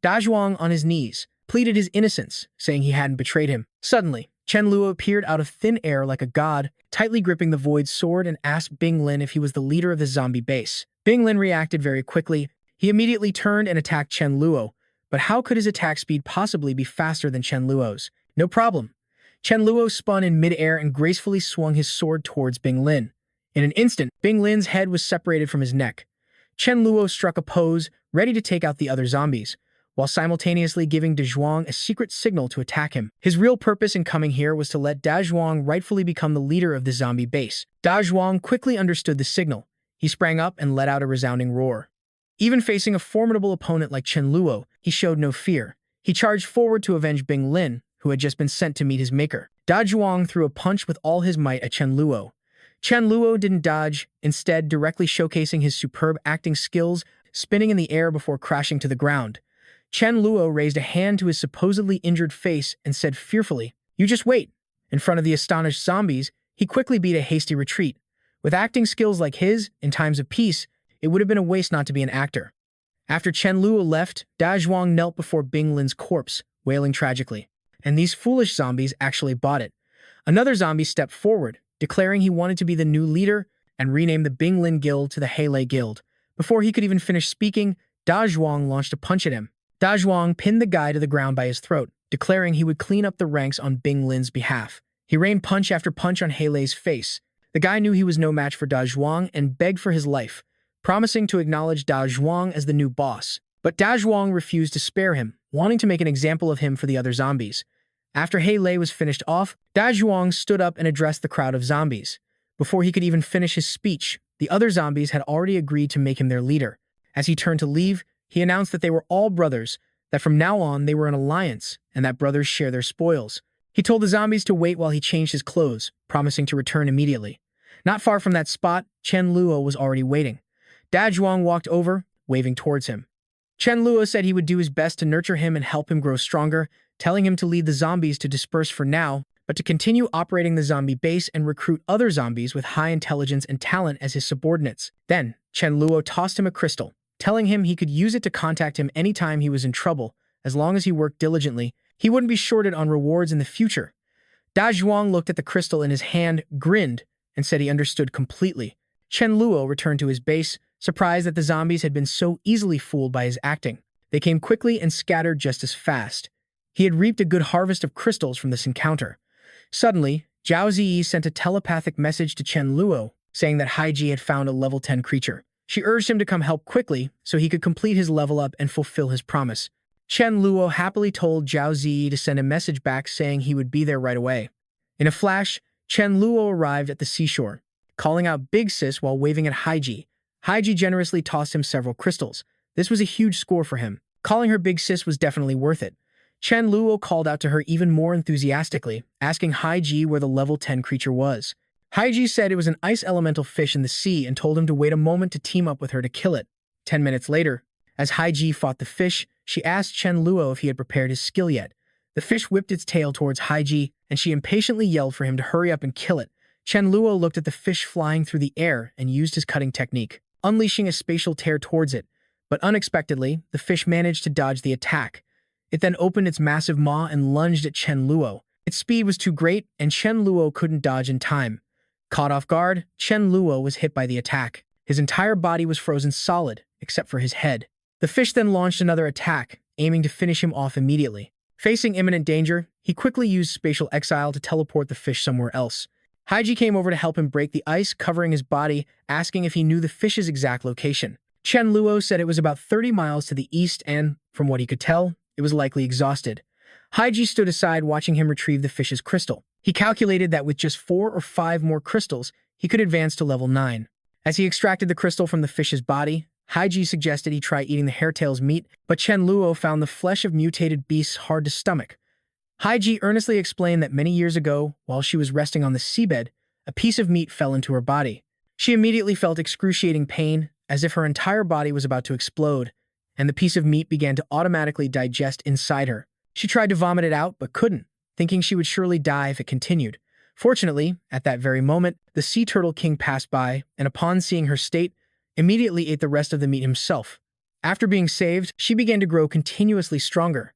Da Zhuang, on his knees, pleaded his innocence, saying he hadn't betrayed him. Suddenly, Chen Luo appeared out of thin air like a god, tightly gripping the void sword, and asked Bing Lin if he was the leader of the zombie base. Bing Lin reacted very quickly. He immediately turned and attacked Chen Luo, but how could his attack speed possibly be faster than Chen Luo's? No problem. Chen Luo spun in midair and gracefully swung his sword towards Bing Lin. In an instant, Bing Lin's head was separated from his neck. Chen Luo struck a pose, ready to take out the other zombies, while simultaneously giving Da Zhuang a secret signal to attack him. His real purpose in coming here was to let Da Zhuang rightfully become the leader of the zombie base. Da Zhuang quickly understood the signal. He sprang up and let out a resounding roar. Even facing a formidable opponent like Chen Luo, he showed no fear. He charged forward to avenge Bing Lin, who had just been sent to meet his maker. Da Zhuang threw a punch with all his might at Chen Luo. Chen Luo didn't dodge, instead directly showcasing his superb acting skills, spinning in the air before crashing to the ground. Chen Luo raised a hand to his supposedly injured face and said fearfully, "You just wait." In front of the astonished zombies, he quickly beat a hasty retreat. With acting skills like his, in times of peace, it would have been a waste not to be an actor. After Chen Luo left, Da Zhuang knelt before Bing Lin's corpse, wailing tragically. And these foolish zombies actually bought it. Another zombie stepped forward, declaring he wanted to be the new leader and rename the Bing Lin Guild to the Heilei Guild. Before he could even finish speaking, Da Zhuang launched a punch at him. Da Zhuang pinned the guy to the ground by his throat, declaring he would clean up the ranks on Bing Lin's behalf. He rained punch after punch on Heilei's face. The guy knew he was no match for Da Zhuang and begged for his life, promising to acknowledge Da Zhuang as the new boss. But Da Zhuang refused to spare him, wanting to make an example of him for the other zombies. After Heilei was finished off, Da Zhuang stood up and addressed the crowd of zombies. Before he could even finish his speech, the other zombies had already agreed to make him their leader. As he turned to leave, he announced that they were all brothers, that from now on they were an alliance, and that brothers share their spoils. He told the zombies to wait while he changed his clothes, promising to return immediately. Not far from that spot, Chen Luo was already waiting. Da Zhuang walked over, waving towards him. Chen Luo said he would do his best to nurture him and help him grow stronger, telling him to lead the zombies to disperse for now, but to continue operating the zombie base and recruit other zombies with high intelligence and talent as his subordinates. Then, Chen Luo tossed him a crystal, telling him he could use it to contact him anytime he was in trouble. As long as he worked diligently, he wouldn't be shorted on rewards in the future. Da Zhuang looked at the crystal in his hand, grinned, and said he understood completely. Chen Luo returned to his base, surprised that the zombies had been so easily fooled by his acting. They came quickly and scattered just as fast. He had reaped a good harvest of crystals from this encounter. Suddenly, Zhao Ziyi sent a telepathic message to Chen Luo, saying that Haiji had found a level 10 creature. She urged him to come help quickly so he could complete his level up and fulfill his promise. Chen Luo happily told Zhao Ziyi to send a message back saying he would be there right away. In a flash, Chen Luo arrived at the seashore, calling out Big Sis while waving at Haiji. Haiji generously tossed him several crystals. This was a huge score for him. Calling her Big Sis was definitely worth it. Chen Luo called out to her even more enthusiastically, asking Haiji where the level 10 creature was. Haiji said it was an ice elemental fish in the sea and told him to wait a moment to team up with her to kill it. 10 minutes later, as Haiji fought the fish, she asked Chen Luo if he had prepared his skill yet. The fish whipped its tail towards Haiji, and she impatiently yelled for him to hurry up and kill it. Chen Luo looked at the fish flying through the air and used his cutting technique, unleashing a spatial tear towards it. But unexpectedly, the fish managed to dodge the attack. It then opened its massive maw and lunged at Chen Luo. Its speed was too great, and Chen Luo couldn't dodge in time. Caught off guard, Chen Luo was hit by the attack. His entire body was frozen solid, except for his head. The fish then launched another attack, aiming to finish him off immediately. Facing imminent danger, he quickly used spatial exile to teleport the fish somewhere else. Haiji came over to help him break the ice covering his body, asking if he knew the fish's exact location. Chen Luo said it was about 30 miles to the east and, from what he could tell, it was likely exhausted. Haiji stood aside watching him retrieve the fish's crystal. He calculated that with just 4 or 5 more crystals, he could advance to level 9. As he extracted the crystal from the fish's body, Haiji suggested he try eating the hairtail's meat, but Chen Luo found the flesh of mutated beasts hard to stomach. Haiji earnestly explained that many years ago, while she was resting on the seabed, a piece of meat fell into her body. She immediately felt excruciating pain, as if her entire body was about to explode, and the piece of meat began to automatically digest inside her. She tried to vomit it out, but couldn't, thinking she would surely die if it continued. Fortunately, at that very moment, the Sea Turtle King passed by, and upon seeing her state, immediately ate the rest of the meat himself. After being saved, she began to grow continuously stronger.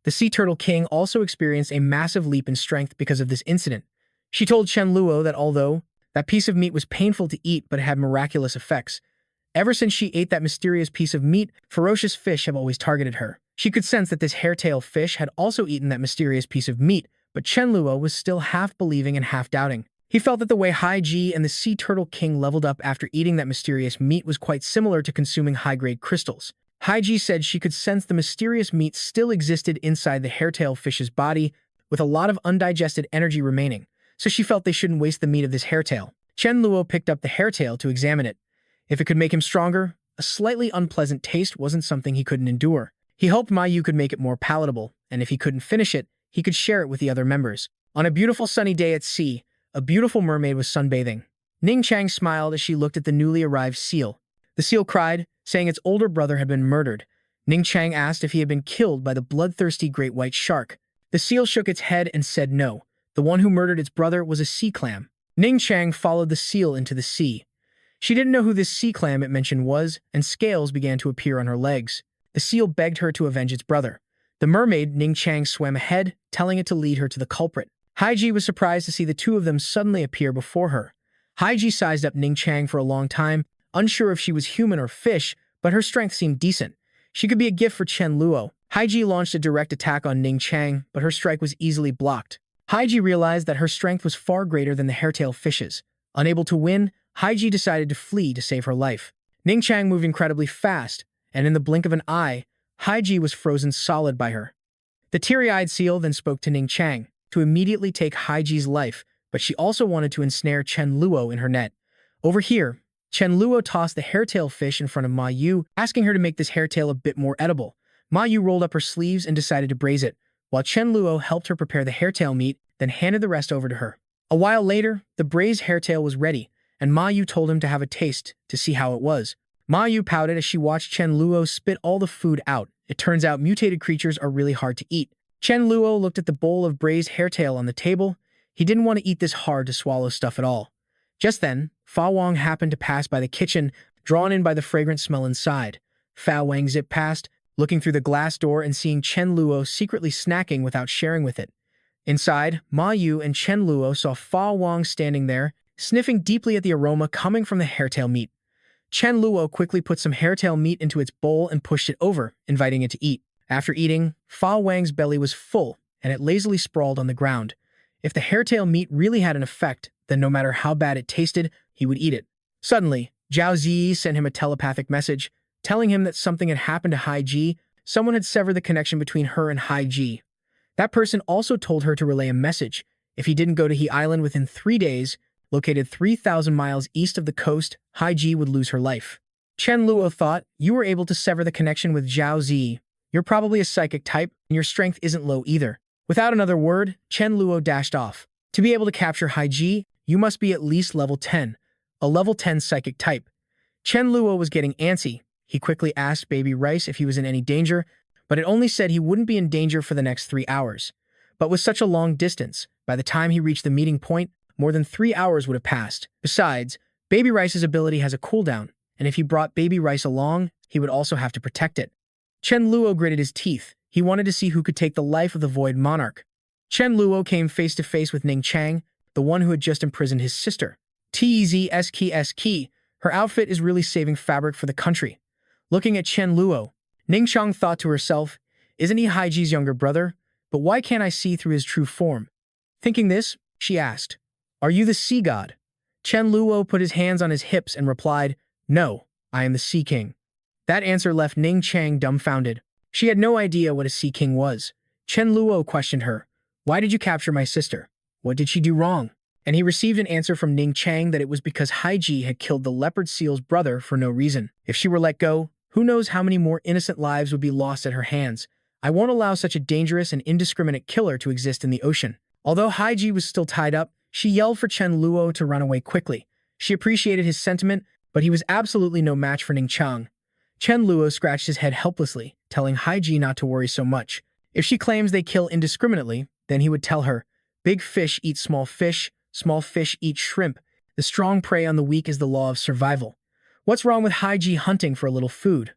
The Sea Turtle King also experienced a massive leap in strength because of this incident. She told Chen Luo that although that piece of meat was painful to eat but had miraculous effects, ever since she ate that mysterious piece of meat, ferocious fish have always targeted her. She could sense that this hairtail fish had also eaten that mysterious piece of meat, but Chen Luo was still half believing and half doubting. He felt that the way Haiji and the Sea Turtle King leveled up after eating that mysterious meat was quite similar to consuming high-grade crystals. Haiji said she could sense the mysterious meat still existed inside the hairtail fish's body, with a lot of undigested energy remaining, so she felt they shouldn't waste the meat of this hairtail. Chen Luo picked up the hairtail to examine it. If it could make him stronger, a slightly unpleasant taste wasn't something he couldn't endure. He hoped Ma Yu could make it more palatable, and if he couldn't finish it, he could share it with the other members. On a beautiful sunny day at sea, a beautiful mermaid was sunbathing. Ning Chang smiled as she looked at the newly arrived seal. The seal cried, saying its older brother had been murdered. Ning Chang asked if he had been killed by the bloodthirsty great white shark. The seal shook its head and said no. The one who murdered its brother was a sea clam. Ning Chang followed the seal into the sea. She didn't know who this sea clam it mentioned was, and scales began to appear on her legs. The seal begged her to avenge its brother. The mermaid, Ning Chang, swam ahead, telling it to lead her to the culprit. Haiji was surprised to see the two of them suddenly appear before her. Haiji sized up Ning Chang for a long time, unsure if she was human or fish, but her strength seemed decent. She could be a gift for Chen Luo. Haiji launched a direct attack on Ning Chang, but her strike was easily blocked. Haiji realized that her strength was far greater than the hairtail fish's. Unable to win, Haiji decided to flee to save her life. Ning Chang moved incredibly fast, and in the blink of an eye, Haiji was frozen solid by her. The teary-eyed seal then spoke to Ning Chang to immediately take Haiji's life, but she also wanted to ensnare Chen Luo in her net. Over here, Chen Luo tossed the hairtail fish in front of Ma Yu, asking her to make this hairtail a bit more edible. Ma Yu rolled up her sleeves and decided to braise it, while Chen Luo helped her prepare the hairtail meat, then handed the rest over to her. A while later, the braised hairtail was ready, and Ma Yu told him to have a taste to see how it was. Ma Yu pouted as she watched Chen Luo spit all the food out. It turns out mutated creatures are really hard to eat. Chen Luo looked at the bowl of braised hairtail on the table. He didn't want to eat this hard-to-swallow stuff at all. Just then, Fa Wang happened to pass by the kitchen, drawn in by the fragrant smell inside. Fa Wang zipped past, looking through the glass door and seeing Chen Luo secretly snacking without sharing with it. Inside, Ma Yu and Chen Luo saw Fa Wang standing there, sniffing deeply at the aroma coming from the hairtail meat. Chen Luo quickly put some hairtail meat into its bowl and pushed it over, inviting it to eat. After eating, Fa Wang's belly was full, and it lazily sprawled on the ground. If the hairtail meat really had an effect, then no matter how bad it tasted, he would eat it. Suddenly, Zhao Ziyi sent him a telepathic message, telling him that something had happened to Haiji. Someone had severed the connection between her and Haiji. That person also told her to relay a message. If he didn't go to He Island within 3 days, located 3,000 miles east of the coast, Haiji would lose her life. Chen Luo thought, "You were able to sever the connection with Zhao Ziyi. You're probably a psychic type, and your strength isn't low either." Without another word, Chen Luo dashed off. To be able to capture Haiji, you must be at least level 10, a level 10 psychic type. Chen Luo was getting antsy. He quickly asked Baby Rice if he was in any danger, but it only said he wouldn't be in danger for the next 3 hours. But with such a long distance, by the time he reached the meeting point, more than 3 hours would have passed. Besides, Baby Rice's ability has a cooldown, and if he brought Baby Rice along, he would also have to protect it. Chen Luo gritted his teeth. He wanted to see who could take the life of the Void Monarch. Chen Luo came face to face with Ning Chang, the one who had just imprisoned his sister. Tzski. Her outfit is really saving fabric for the country. Looking at Chen Luo, Ning Chang thought to herself, "Isn't he Haiji's younger brother? But why can't I see through his true form?" Thinking this, she asked, "Are you the sea god?" Chen Luo put his hands on his hips and replied, "No, I am the Sea King." That answer left Ning Chang dumbfounded. She had no idea what a Sea King was. Chen Luo questioned her, "Why did you capture my sister? What did she do wrong?" And he received an answer from Ning Chang that it was because Haiji had killed the leopard seal's brother for no reason. If she were let go, who knows how many more innocent lives would be lost at her hands. I won't allow such a dangerous and indiscriminate killer to exist in the ocean. Although Haiji was still tied up, she yelled for Chen Luo to run away quickly. She appreciated his sentiment, but he was absolutely no match for Ning Chang. Chen Luo scratched his head helplessly, telling Haiji not to worry so much. If she claims they kill indiscriminately, then he would tell her, "Big fish eat small fish eat shrimp. The strong prey on the weak is the law of survival. What's wrong with Haiji hunting for a little food?"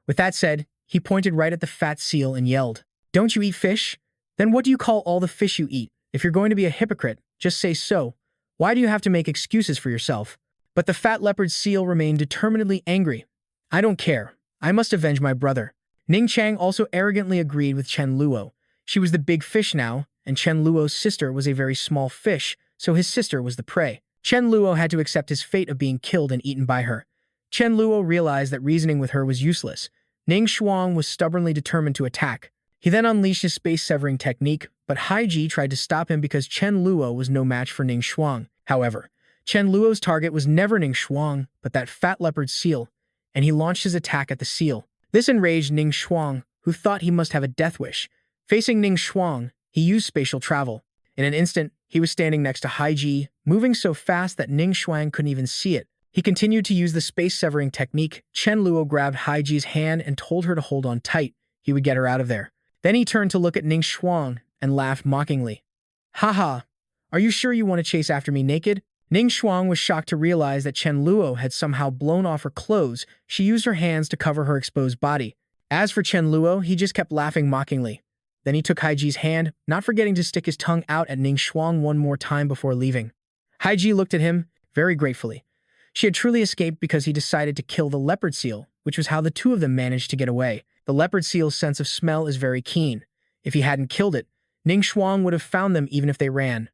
With that said, he pointed right at the fat seal and yelled, "Don't you eat fish? Then what do you call all the fish you eat? If you're going to be a hypocrite, just say so. Why do you have to make excuses for yourself?" But the fat leopard seal remained determinedly angry. "I don't care. I must avenge my brother." Ning Chang also arrogantly agreed with Chen Luo. She was the big fish now, and Chen Luo's sister was a very small fish, so his sister was the prey. Chen Luo had to accept his fate of being killed and eaten by her. Chen Luo realized that reasoning with her was useless. Ning Shuang was stubbornly determined to attack. He then unleashed his space-severing technique, but Haiji tried to stop him because Chen Luo was no match for Ning Shuang. However, Chen Luo's target was never Ning Shuang, but that fat leopard seal, and he launched his attack at the seal. This enraged Ning Shuang, who thought he must have a death wish. Facing Ning Shuang, he used spatial travel. In an instant, he was standing next to Haiji, moving so fast that Ning Shuang couldn't even see it. He continued to use the space-severing technique. Chen Luo grabbed Haiji's hand and told her to hold on tight. He would get her out of there. Then he turned to look at Ning Shuang and laughed mockingly. "Haha, are you sure you want to chase after me naked?" Ning Shuang was shocked to realize that Chen Luo had somehow blown off her clothes. She used her hands to cover her exposed body. As for Chen Luo, he just kept laughing mockingly. Then he took Haiji's hand, not forgetting to stick his tongue out at Ning Shuang one more time before leaving. Haiji looked at him very gratefully. She had truly escaped because he decided to kill the leopard seal, which was how the two of them managed to get away. The leopard seal's sense of smell is very keen. If he hadn't killed it, Ning Shuang would have found them even if they ran.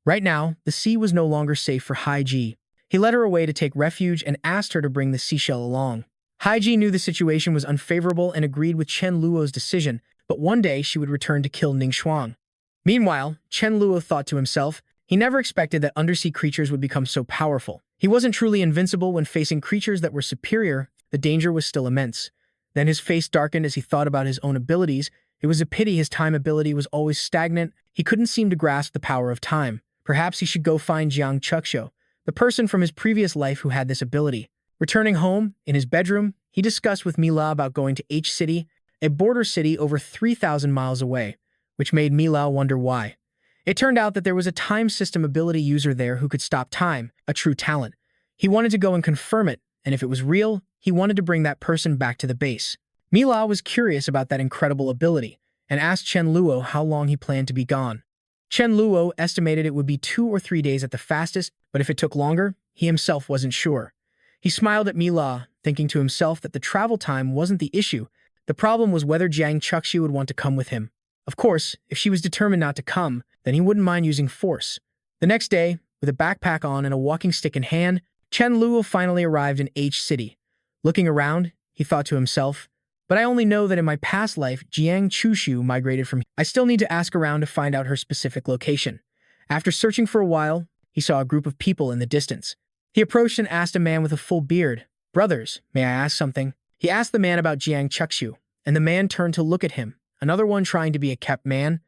Right now, the sea was no longer safe for Hai Ji. He led her away to take refuge and asked her to bring the seashell along. Hai Ji knew the situation was unfavorable and agreed with Chen Luo's decision, but one day she would return to kill Ning Shuang. Meanwhile, Chen Luo thought to himself, he never expected that undersea creatures would become so powerful. He wasn't truly invincible when facing creatures that were superior, the danger was still immense. Then his face darkened as he thought about his own abilities. It was a pity his time ability was always stagnant. He couldn't seem to grasp the power of time. Perhaps he should go find Jiang Chuksho, the person from his previous life who had this ability. Returning home, in his bedroom, he discussed with Mila about going to H City, a border city over 3,000 miles away, which made Mila wonder why. It turned out that there was a time system ability user there who could stop time, a true talent. He wanted to go and confirm it, and if it was real, he wanted to bring that person back to the base. Mila was curious about that incredible ability, and asked Chen Luo how long he planned to be gone. Chen Luo estimated it would be 2 or 3 days at the fastest, but if it took longer, he himself wasn't sure. He smiled at Mila, thinking to himself that the travel time wasn't the issue. The problem was whether Jiang Chuxi would want to come with him. Of course, if she was determined not to come, then he wouldn't mind using force. The next day, with a backpack on and a walking stick in hand, Chen Luo finally arrived in H City. Looking around, he thought to himself, but I only know that in my past life, Jiang Chushu migrated from here. I still need to ask around to find out her specific location. After searching for a while, he saw a group of people in the distance. He approached and asked a man with a full beard, "Brothers, may I ask something?" He asked the man about Jiang Chukshu, and the man turned to look at him, another one trying to be a kept man.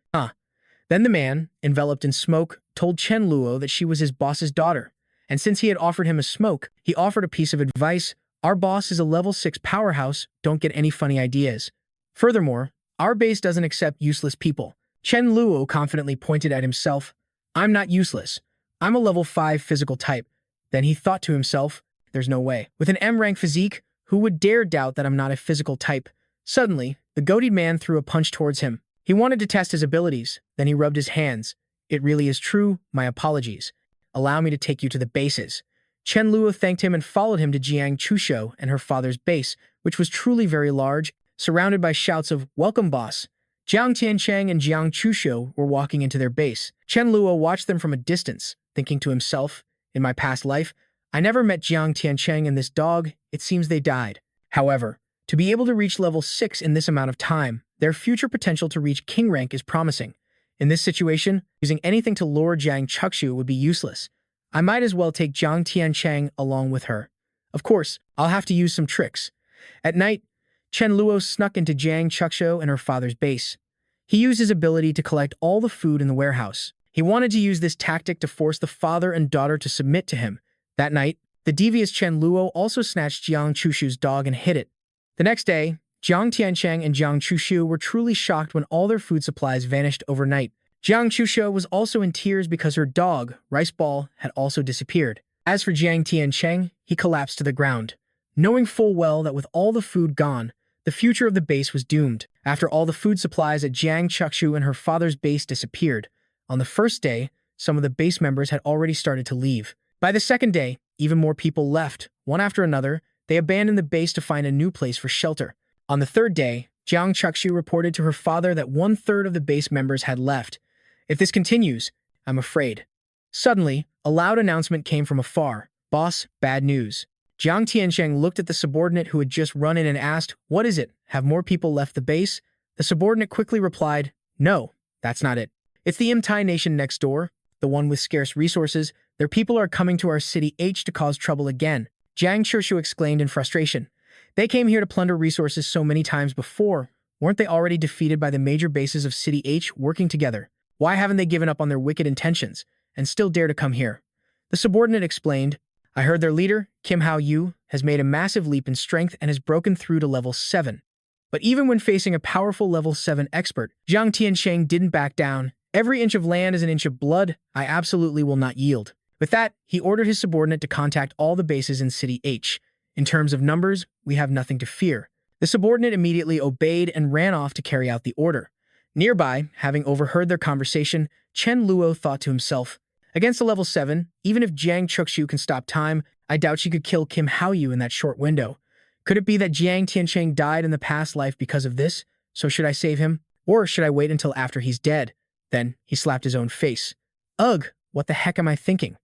Then the man, enveloped in smoke, told Chen Luo that she was his boss's daughter, and since he had offered him a smoke, he offered a piece of advice. Our boss is a level 6 powerhouse, don't get any funny ideas. Furthermore, our base doesn't accept useless people. Chen Luo confidently pointed at himself, I'm not useless. I'm a level 5 physical type. Then he thought to himself, there's no way. With an M-rank physique, who would dare doubt that I'm not a physical type? Suddenly, the goated man threw a punch towards him. He wanted to test his abilities, then he rubbed his hands. It really is true, my apologies. Allow me to take you to the bases. Chen Luo thanked him and followed him to Jiang Chusho and her father's base, which was truly very large, surrounded by shouts of, welcome boss. Jiang Tiancheng and Jiang Chusho were walking into their base. Chen Luo watched them from a distance, thinking to himself, in my past life, I never met Jiang Tiancheng and this dog, it seems they died. However, to be able to reach level 6 in this amount of time, their future potential to reach king rank is promising. In this situation, using anything to lure Jiang Chukshu would be useless. I might as well take Jiang Tiancheng along with her. Of course, I'll have to use some tricks. At night, Chen Luo snuck into Jiang Chukshu and her father's base. He used his ability to collect all the food in the warehouse. He wanted to use this tactic to force the father and daughter to submit to him. That night, the devious Chen Luo also snatched Jiang Chushu's dog and hid it. The next day, Jiang Tiancheng and Jiang Chushu were truly shocked when all their food supplies vanished overnight. Jiang Chushu was also in tears because her dog, Rice Ball, had also disappeared. As for Jiang Tiancheng, he collapsed to the ground. Knowing full well that with all the food gone, the future of the base was doomed. After all the food supplies at Jiang Chukshu and her father's base disappeared, on the first day, some of the base members had already started to leave. By the second day, even more people left. One after another, they abandoned the base to find a new place for shelter. On the third day, Jiang Chukshu reported to her father that 1/3 of the base members had left. If this continues, I'm afraid. Suddenly, a loud announcement came from afar. Boss, bad news. Jiang Tiancheng looked at the subordinate who had just run in and asked, what is it? Have more people left the base? The subordinate quickly replied, no, that's not it. It's the Imtai nation next door, the one with scarce resources. Their people are coming to our city H to cause trouble again. Jiang Churshu exclaimed in frustration. They came here to plunder resources so many times before. Weren't they already defeated by the major bases of City H working together? Why haven't they given up on their wicked intentions and still dare to come here? The subordinate explained, I heard their leader, Kim Hao Yu, has made a massive leap in strength and has broken through to level 7. But even when facing a powerful level 7 expert, Jiang Tiancheng didn't back down. Every inch of land is an inch of blood. I absolutely will not yield. With that, he ordered his subordinate to contact all the bases in City H. In terms of numbers, we have nothing to fear. The subordinate immediately obeyed and ran off to carry out the order. Nearby, having overheard their conversation, Chen Luo thought to himself, against a level 7, even if Jiang Chukshu can stop time, I doubt she could kill Kim Haoyu in that short window. Could it be that Jiang Tiancheng died in the past life because of this? So should I save him? Or should I wait until after he's dead? Then he slapped his own face. Ugh, what the heck am I thinking?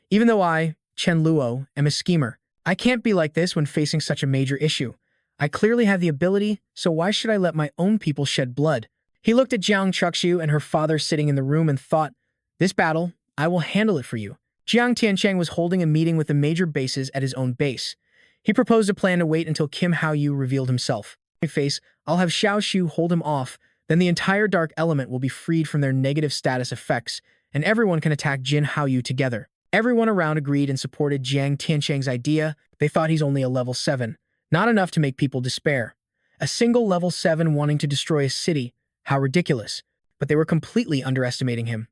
Even though I, Chen Luo, am a schemer, I can't be like this when facing such a major issue. I clearly have the ability, so why should I let my own people shed blood? He looked at Jiang Chuxiu and her father sitting in the room and thought, this battle, I will handle it for you. Jiang Tiancheng was holding a meeting with the major bases at his own base. He proposed a plan to wait until Kim Haoyu revealed himself. Face, I'll have Xiao Xu hold him off, then the entire dark element will be freed from their negative status effects, and everyone can attack Jin Haoyu together. Everyone around agreed and supported Jiang Tiancheng's idea. They thought he's only a level 7, not enough to make people despair. A single level 7 wanting to destroy a city, how ridiculous. But they were completely underestimating him.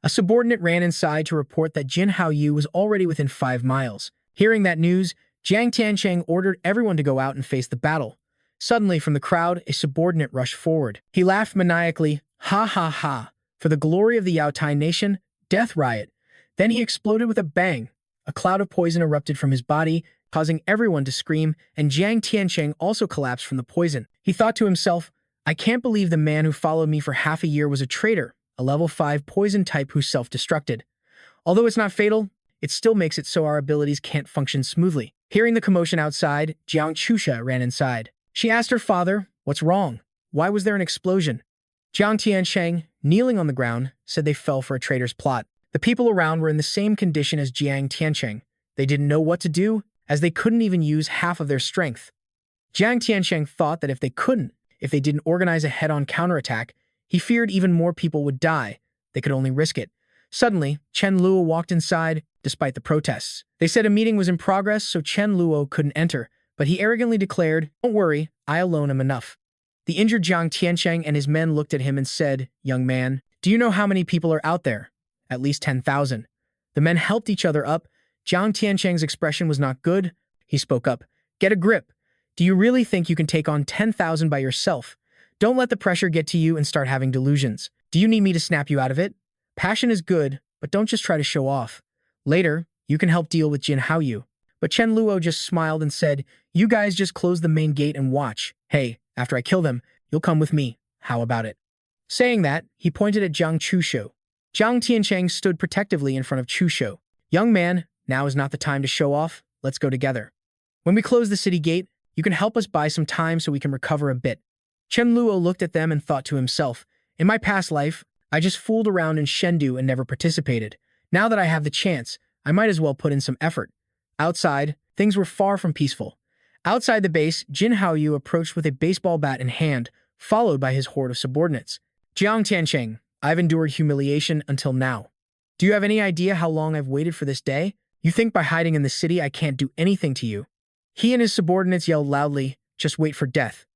A subordinate ran inside to report that Jin Haoyu was already within 5 miles. Hearing that news, Jiang Tiancheng ordered everyone to go out and face the battle. Suddenly, from the crowd, a subordinate rushed forward. He laughed maniacally, ha ha ha, for the glory of the Yaotai nation, death riot. Then he exploded with a bang. A cloud of poison erupted from his body, causing everyone to scream, and Jiang Tiancheng also collapsed from the poison. He thought to himself, I can't believe the man who followed me for half a year was a traitor, a level 5 poison type who self-destructed. Although it's not fatal, it still makes it so our abilities can't function smoothly. Hearing the commotion outside, Jiang Chusha ran inside. She asked her father, what's wrong? Why was there an explosion? Jiang Tiancheng, kneeling on the ground, said they fell for a traitor's plot. The people around were in the same condition as Jiang Tiancheng. They didn't know what to do, as they couldn't even use half of their strength. Jiang Tiancheng thought that if they didn't organize a head-on counterattack, he feared even more people would die. They could only risk it. Suddenly, Chen Luo walked inside, despite the protests. They said a meeting was in progress, so Chen Luo couldn't enter, but he arrogantly declared, don't worry, I alone am enough. The injured Jiang Tiancheng and his men looked at him and said, young man, do you know how many people are out there? At least 10,000. The men helped each other up. Jiang Tiancheng's expression was not good. He spoke up. Get a grip. Do you really think you can take on 10,000 by yourself? Don't let the pressure get to you and start having delusions. Do you need me to snap you out of it? Passion is good, but don't just try to show off. Later, you can help deal with Jin Haoyu. But Chen Luo just smiled and said, you guys just close the main gate and watch. Hey, after I kill them, you'll come with me. How about it? Saying that, he pointed at Jiang Chusho. Jiang Tiancheng stood protectively in front of Chusho. Young man, now is not the time to show off. Let's go together. When we close the city gate, you can help us buy some time so we can recover a bit. Chen Luo looked at them and thought to himself, in my past life, I just fooled around in Shendu and never participated. Now that I have the chance, I might as well put in some effort. Outside, things were far from peaceful. Outside the base, Jin Haoyu approached with a baseball bat in hand, followed by his horde of subordinates. Jiang Tiancheng, I've endured humiliation until now. Do you have any idea how long I've waited for this day? You think by hiding in the city I can't do anything to you? He and his subordinates yelled loudly, just wait for death.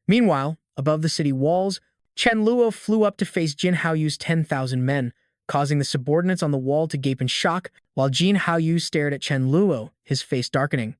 Meanwhile, above the city walls, Chen Luo flew up to face Jin Haoyu's 10,000 men, causing the subordinates on the wall to gape in shock while Jin Haoyu stared at Chen Luo, his face darkening.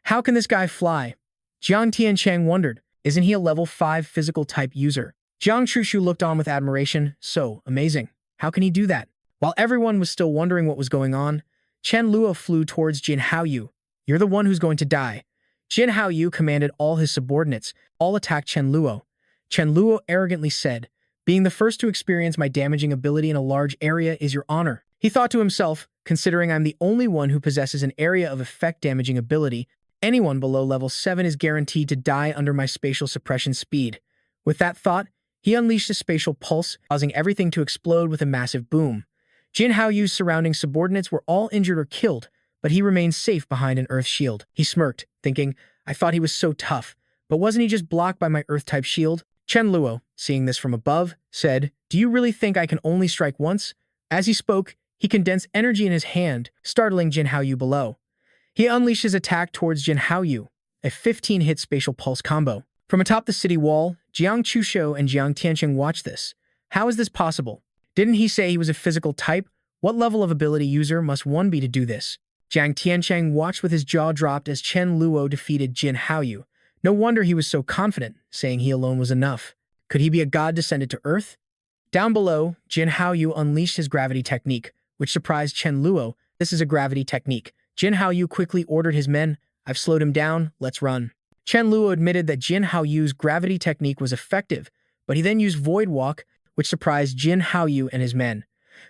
How can this guy fly? Jiang Tiancheng wondered, isn't he a level 5 physical type user? Jiang Chushu looked on with admiration, so amazing. How can he do that? While everyone was still wondering what was going on, Chen Luo flew towards Jin Haoyu. You're the one who's going to die. Jin Haoyu commanded all his subordinates, all attack Chen Luo. Chen Luo arrogantly said, being the first to experience my damaging ability in a large area is your honor. He thought to himself, considering I'm the only one who possesses an area of effect damaging ability, anyone below level 7 is guaranteed to die under my spatial suppression speed. With that thought, he unleashed a spatial pulse, causing everything to explode with a massive boom. Jin Haoyu's surrounding subordinates were all injured or killed, but he remained safe behind an earth shield. He smirked, thinking, I thought he was so tough, but wasn't he just blocked by my earth-type shield? Chen Luo, seeing this from above, said, do you really think I can only strike once? As he spoke, he condensed energy in his hand, startling Jin Haoyu below. He unleashed his attack towards Jin Haoyu, a 15-hit spatial pulse combo. From atop the city wall, Jiang Chusho and Jiang Tiancheng watched this. How is this possible? Didn't he say he was a physical type? What level of ability user must one be to do this? Jiang Tiancheng watched with his jaw dropped as Chen Luo defeated Jin Haoyu. No wonder he was so confident, saying he alone was enough. Could he be a god descended to Earth? Down below, Jin Haoyu unleashed his gravity technique, which surprised Chen Luo. This is a gravity technique. Jin Haoyu quickly ordered his men, I've slowed him down, let's run. Chen Luo admitted that Jin Haoyu's gravity technique was effective, but he then used Void Walk, which surprised Jin Haoyu and his men.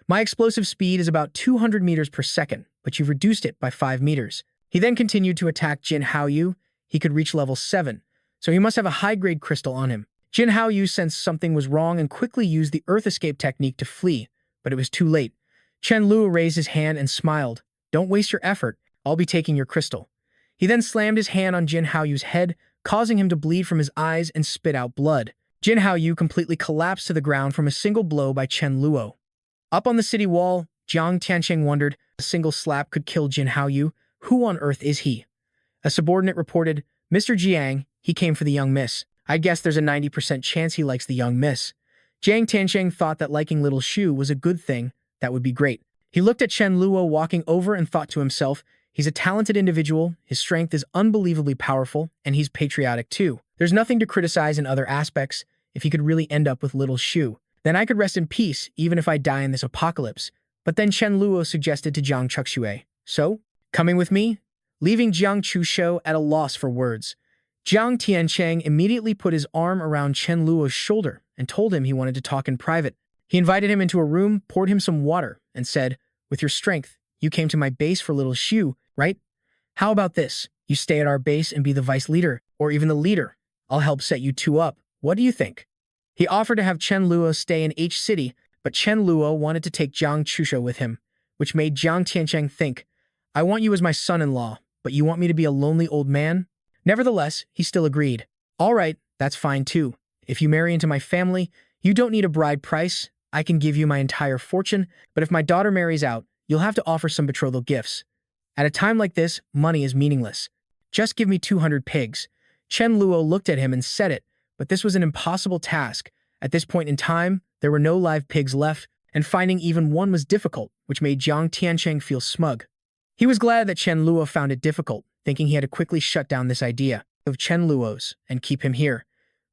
My explosive speed is about 200 meters per second, but you've reduced it by 5 meters. He then continued to attack Jin Haoyu. He could reach level 7, so he must have a high-grade crystal on him. Jin Haoyu sensed something was wrong and quickly used the Earth Escape technique to flee, but it was too late. Chen Luo raised his hand and smiled. Don't waste your effort. I'll be taking your crystal. He then slammed his hand on Jin Haoyu's head, causing him to bleed from his eyes and spit out blood. Jin Haoyu completely collapsed to the ground from a single blow by Chen Luo. Up on the city wall, Jiang Tiancheng wondered, a single slap could kill Jin Haoyu. Who on earth is he? A subordinate reported, Mr. Jiang, he came for the young miss. I guess there's a 90% chance he likes the young miss. Jiang Tiancheng thought that liking little Shu was a good thing. That would be great. He looked at Chen Luo walking over and thought to himself, he's a talented individual, his strength is unbelievably powerful, and he's patriotic too. There's nothing to criticize in other aspects. If he could really end up with little Shu, then I could rest in peace even if I die in this apocalypse. But then Chen Luo suggested to Jiang Chuxue, so, coming with me? Leaving Jiang Chushou at a loss for words. Jiang Tiancheng immediately put his arm around Chen Luo's shoulder and told him he wanted to talk in private. He invited him into a room, poured him some water, and said, with your strength, you came to my base for little Shu, right? How about this? You stay at our base and be the vice leader, or even the leader. I'll help set you two up. What do you think? He offered to have Chen Luo stay in H City, but Chen Luo wanted to take Jiang Chushou with him, which made Jiang Tiancheng think, I want you as my son-in-law, but you want me to be a lonely old man? Nevertheless, he still agreed. All right, that's fine too. If you marry into my family, you don't need a bride price. I can give you my entire fortune, but if my daughter marries out, you'll have to offer some betrothal gifts. At a time like this, money is meaningless. Just give me 200 pigs. Chen Luo looked at him and said it, but this was an impossible task. At this point in time, there were no live pigs left, and finding even one was difficult, which made Jiang Tiancheng feel smug. He was glad that Chen Luo found it difficult, thinking he had to quickly shut down this idea of Chen Luo's and keep him here.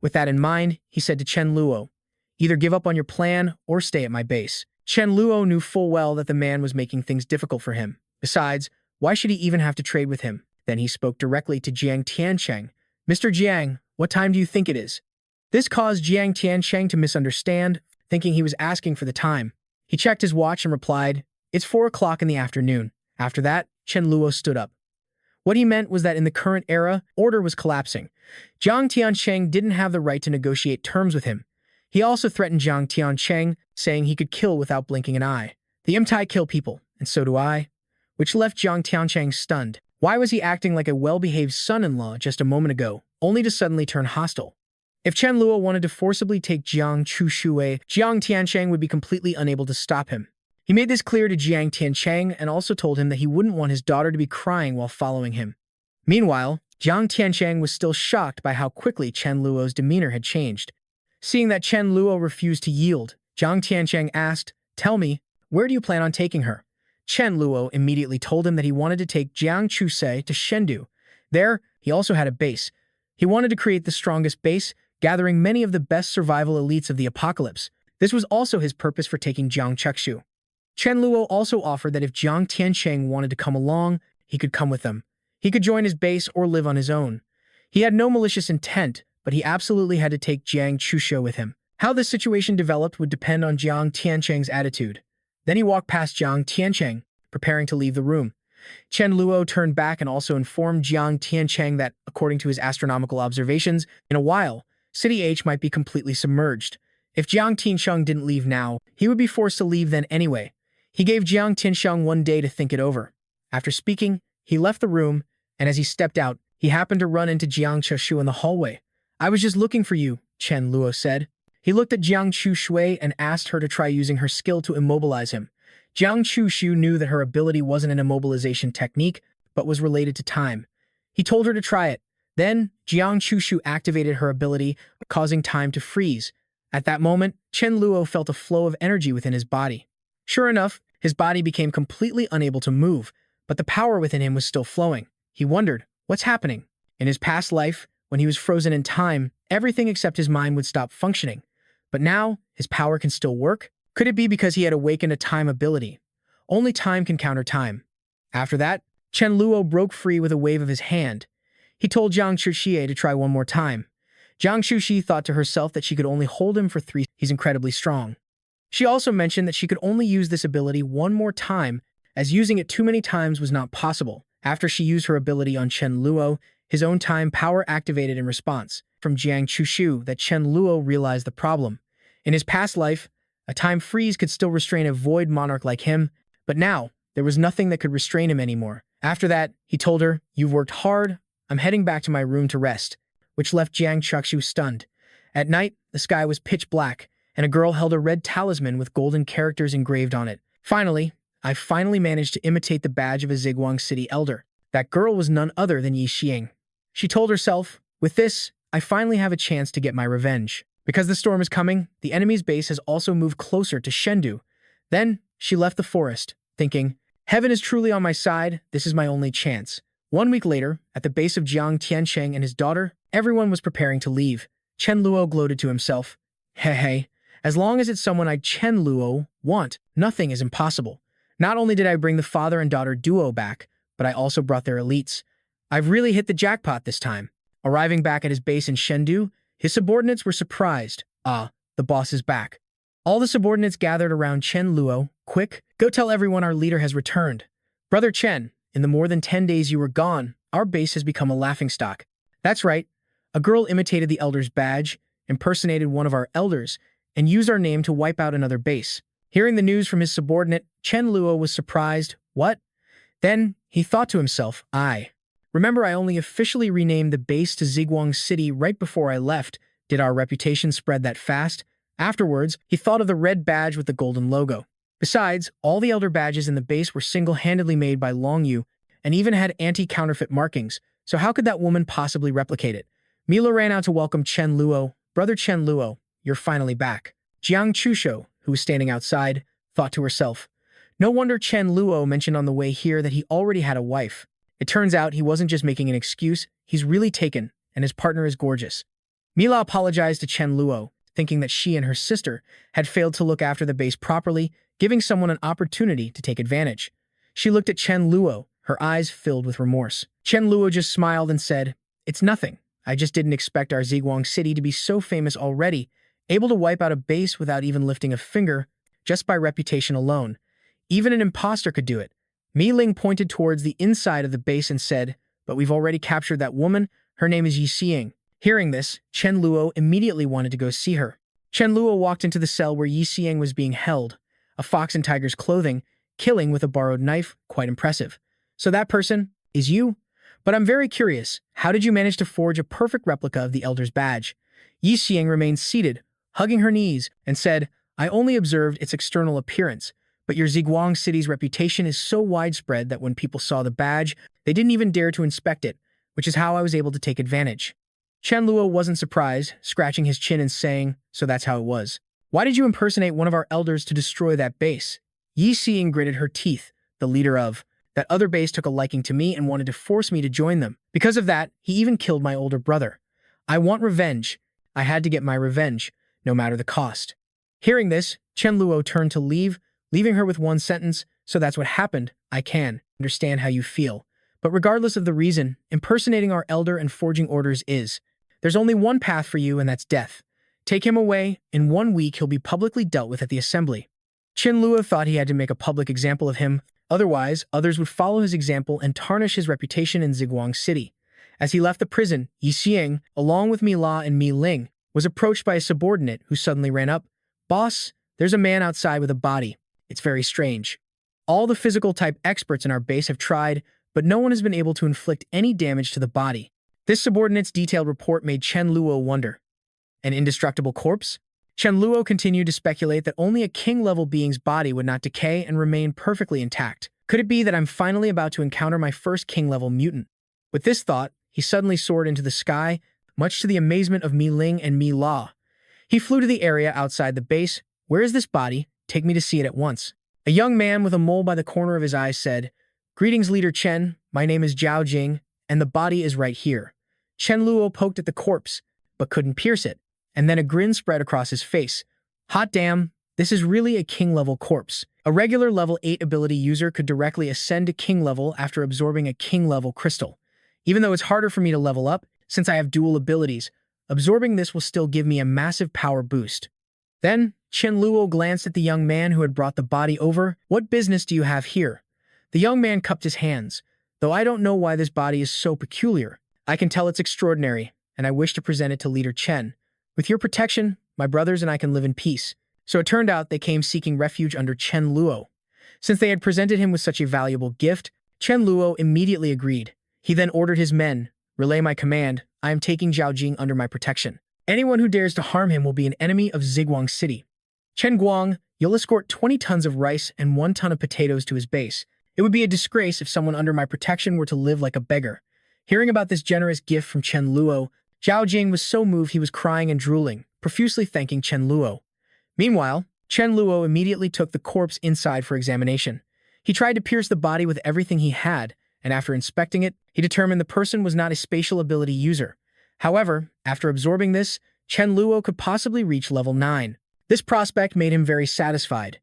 With that in mind, he said to Chen Luo, either give up on your plan or stay at my base. Chen Luo knew full well that the man was making things difficult for him. Besides, why should he even have to trade with him? Then he spoke directly to Jiang Tiancheng. Mr. Jiang, what time do you think it is? This caused Jiang Tiancheng to misunderstand, thinking he was asking for the time. He checked his watch and replied, it's 4 o'clock in the afternoon. After that, Chen Luo stood up. What he meant was that in the current era, order was collapsing. Jiang Tiancheng didn't have the right to negotiate terms with him. He also threatened Jiang Tiancheng, saying he could kill without blinking an eye. The Imtai kill people, and so do I. Which left Jiang Tiancheng stunned. Why was he acting like a well-behaved son-in-law just a moment ago, only to suddenly turn hostile? If Chen Luo wanted to forcibly take Jiang Chushue, Jiang Tiancheng would be completely unable to stop him. He made this clear to Jiang Tiancheng and also told him that he wouldn't want his daughter to be crying while following him. Meanwhile, Jiang Tiancheng was still shocked by how quickly Chen Luo's demeanor had changed. Seeing that Chen Luo refused to yield, Jiang Tiancheng asked, tell me, where do you plan on taking her? Chen Luo immediately told him that he wanted to take Jiang Chusei to Chengdu. There, he also had a base. He wanted to create the strongest base, gathering many of the best survival elites of the apocalypse. This was also his purpose for taking Jiang Chuxu. Chen Luo also offered that if Jiang Tiancheng wanted to come along, he could come with them. He could join his base or live on his own. He had no malicious intent, but he absolutely had to take Jiang Chushou with him. How this situation developed would depend on Jiang Tiancheng's attitude. Then he walked past Jiang Tiancheng, preparing to leave the room. Chen Luo turned back and also informed Jiang Tiancheng that, according to his astronomical observations, in a while, City H might be completely submerged. If Jiang Tiancheng didn't leave now, he would be forced to leave then anyway. He gave Jiang Tiancheng 1 day to think it over. After speaking, he left the room, and as he stepped out, he happened to run into Jiang Chushu in the hallway. I was just looking for you, Chen Luo said. He looked at Jiang Chushui and asked her to try using her skill to immobilize him. Jiang Chushu knew that her ability wasn't an immobilization technique, but was related to time. He told her to try it. Then, Jiang Chushu activated her ability, causing time to freeze. At that moment, Chen Luo felt a flow of energy within his body. Sure enough, his body became completely unable to move, but the power within him was still flowing. He wondered, what's happening? In his past life, when he was frozen in time, everything except his mind would stop functioning. But now, his power can still work? Could it be because he had awakened a time ability? Only time can counter time. After that, Chen Luo broke free with a wave of his hand. He told Jiang Chuxie to try one more time. Jiang Shuxi thought to herself that she could only hold him for 3. He's incredibly strong. She also mentioned that she could only use this ability one more time, as using it too many times was not possible. After she used her ability on Chen Luo, his own time power activated in response. From Jiang Chushu that Chen Luo realized the problem. In his past life, a time freeze could still restrain a void monarch like him, but now, there was nothing that could restrain him anymore. After that, he told her, "You've worked hard, I'm heading back to my room to rest," which left Jiang Chushu stunned. At night, the sky was pitch black, and a girl held a red talisman with golden characters engraved on it. Finally, I finally managed to imitate the badge of a Ziguang City elder. That girl was none other than Yi Xiang. She told herself, "With this, I finally have a chance to get my revenge." Because the storm is coming, the enemy's base has also moved closer to Shendu. Then, she left the forest, thinking, "Heaven is truly on my side, this is my only chance." 1 week later, at the base of Jiang Tiansheng and his daughter, everyone was preparing to leave. Chen Luo gloated to himself, "Hey, as long as it's someone I Chen Luo want, nothing is impossible. Not only did I bring the father and daughter duo back, but I also brought their elites. I've really hit the jackpot this time." Arriving back at his base in Shendu, his subordinates were surprised. "Ah, the boss is back." All the subordinates gathered around Chen Luo. "Quick, go tell everyone our leader has returned. Brother Chen, in the more than 10 days you were gone, our base has become a laughingstock." That's right. A girl imitated the elder's badge, impersonated one of our elders, and used our name to wipe out another base. Hearing the news from his subordinate, Chen Luo was surprised. What? Then he thought to himself, Remember, I only officially renamed the base to Ziguang City right before I left. Did our reputation spread that fast?" Afterwards, he thought of the red badge with the golden logo. Besides, all the elder badges in the base were single-handedly made by Long Yu and even had anti-counterfeit markings, so how could that woman possibly replicate it? Mila ran out to welcome Chen Luo. "Brother Chen Luo, you're finally back." Jiang Chusho, who was standing outside, thought to herself, "No wonder Chen Luo mentioned on the way here that he already had a wife. It turns out he wasn't just making an excuse, he's really taken, and his partner is gorgeous." Mila apologized to Chen Luo, thinking that she and her sister had failed to look after the base properly, giving someone an opportunity to take advantage. She looked at Chen Luo, her eyes filled with remorse. Chen Luo just smiled and said, "It's nothing. I just didn't expect our Ziguang City to be so famous already, able to wipe out a base without even lifting a finger, just by reputation alone. Even an imposter could do it." Mi Ling pointed towards the inside of the base and said, "But we've already captured that woman. Her name is Yi Xiang." Hearing this, Chen Luo immediately wanted to go see her. Chen Luo walked into the cell where Yi Xiang was being held, a fox in tiger's clothing, killing with a borrowed knife, quite impressive. "So that person is you? But I'm very curious, how did you manage to forge a perfect replica of the elder's badge?" Yi Xiang remained seated, hugging her knees, and said, "I only observed its external appearance. But your Ziguang City's reputation is so widespread that when people saw the badge, they didn't even dare to inspect it, which is how I was able to take advantage." Chen Luo wasn't surprised, scratching his chin and saying, "So that's how it was. Why did you impersonate one of our elders to destroy that base?" Yi Xiang gritted her teeth. "The leader of that other base took a liking to me and wanted to force me to join them. Because of that, he even killed my older brother. I want revenge. I had to get my revenge, no matter the cost." Hearing this, Chen Luo turned to leave, leaving her with one sentence, "So that's what happened. I can understand how you feel. But regardless of the reason, impersonating our elder and forging orders is. There's only one path for you, and that's death. Take him away. In 1 week, he'll be publicly dealt with at the assembly." Chen Luo thought he had to make a public example of him. Otherwise, others would follow his example and tarnish his reputation in Ziguang City. As he left the prison, Yi Xiang, along with Mi La and Mi Ling, was approached by a subordinate who suddenly ran up. "Boss, there's a man outside with a body. It's very strange. All the physical type experts in our base have tried, but no one has been able to inflict any damage to the body." This subordinate's detailed report made Chen Luo wonder. An indestructible corpse? Chen Luo continued to speculate that only a king-level being's body would not decay and remain perfectly intact. Could it be that I'm finally about to encounter my first king-level mutant? With this thought, he suddenly soared into the sky, much to the amazement of Mi Ling and Mi La. He flew to the area outside the base. "Where is this body? Take me to see it at once." A young man with a mole by the corner of his eye said, "Greetings, Leader Chen. My name is Zhao Jing, and the body is right here." Chen Luo poked at the corpse, but couldn't pierce it, and then a grin spread across his face. "Hot damn, this is really a king-level corpse. A regular level 8 ability user could directly ascend to king level after absorbing a king-level crystal. Even though it's harder for me to level up, since I have dual abilities, Absorbing this will still give me a massive power boost. Then, Chen Luo glanced at the young man who had brought the body over. What business do you have here? The young man cupped his hands. Though I don't know why this body is so peculiar. I can tell it's extraordinary, and I wish to present it to Leader Chen. With your protection, my brothers and I can live in peace. So it turned out they came seeking refuge under Chen Luo. Since they had presented him with such a valuable gift, Chen Luo immediately agreed. He then ordered his men, "Relay my command. I am taking Zhao Jing under my protection. Anyone who dares to harm him will be an enemy of Ziguang City. Chen Guang, you'll escort 20 tons of rice and 1 ton of potatoes to his base. It would be a disgrace if someone under my protection were to live like a beggar." Hearing about this generous gift from Chen Luo, Zhao Jing was so moved he was crying and drooling, profusely thanking Chen Luo. Meanwhile, Chen Luo immediately took the corpse inside for examination. He tried to pierce the body with everything he had, and after inspecting it, he determined the person was not a spatial ability user. However, after absorbing this, Chen Luo could possibly reach level 9. This prospect made him very satisfied.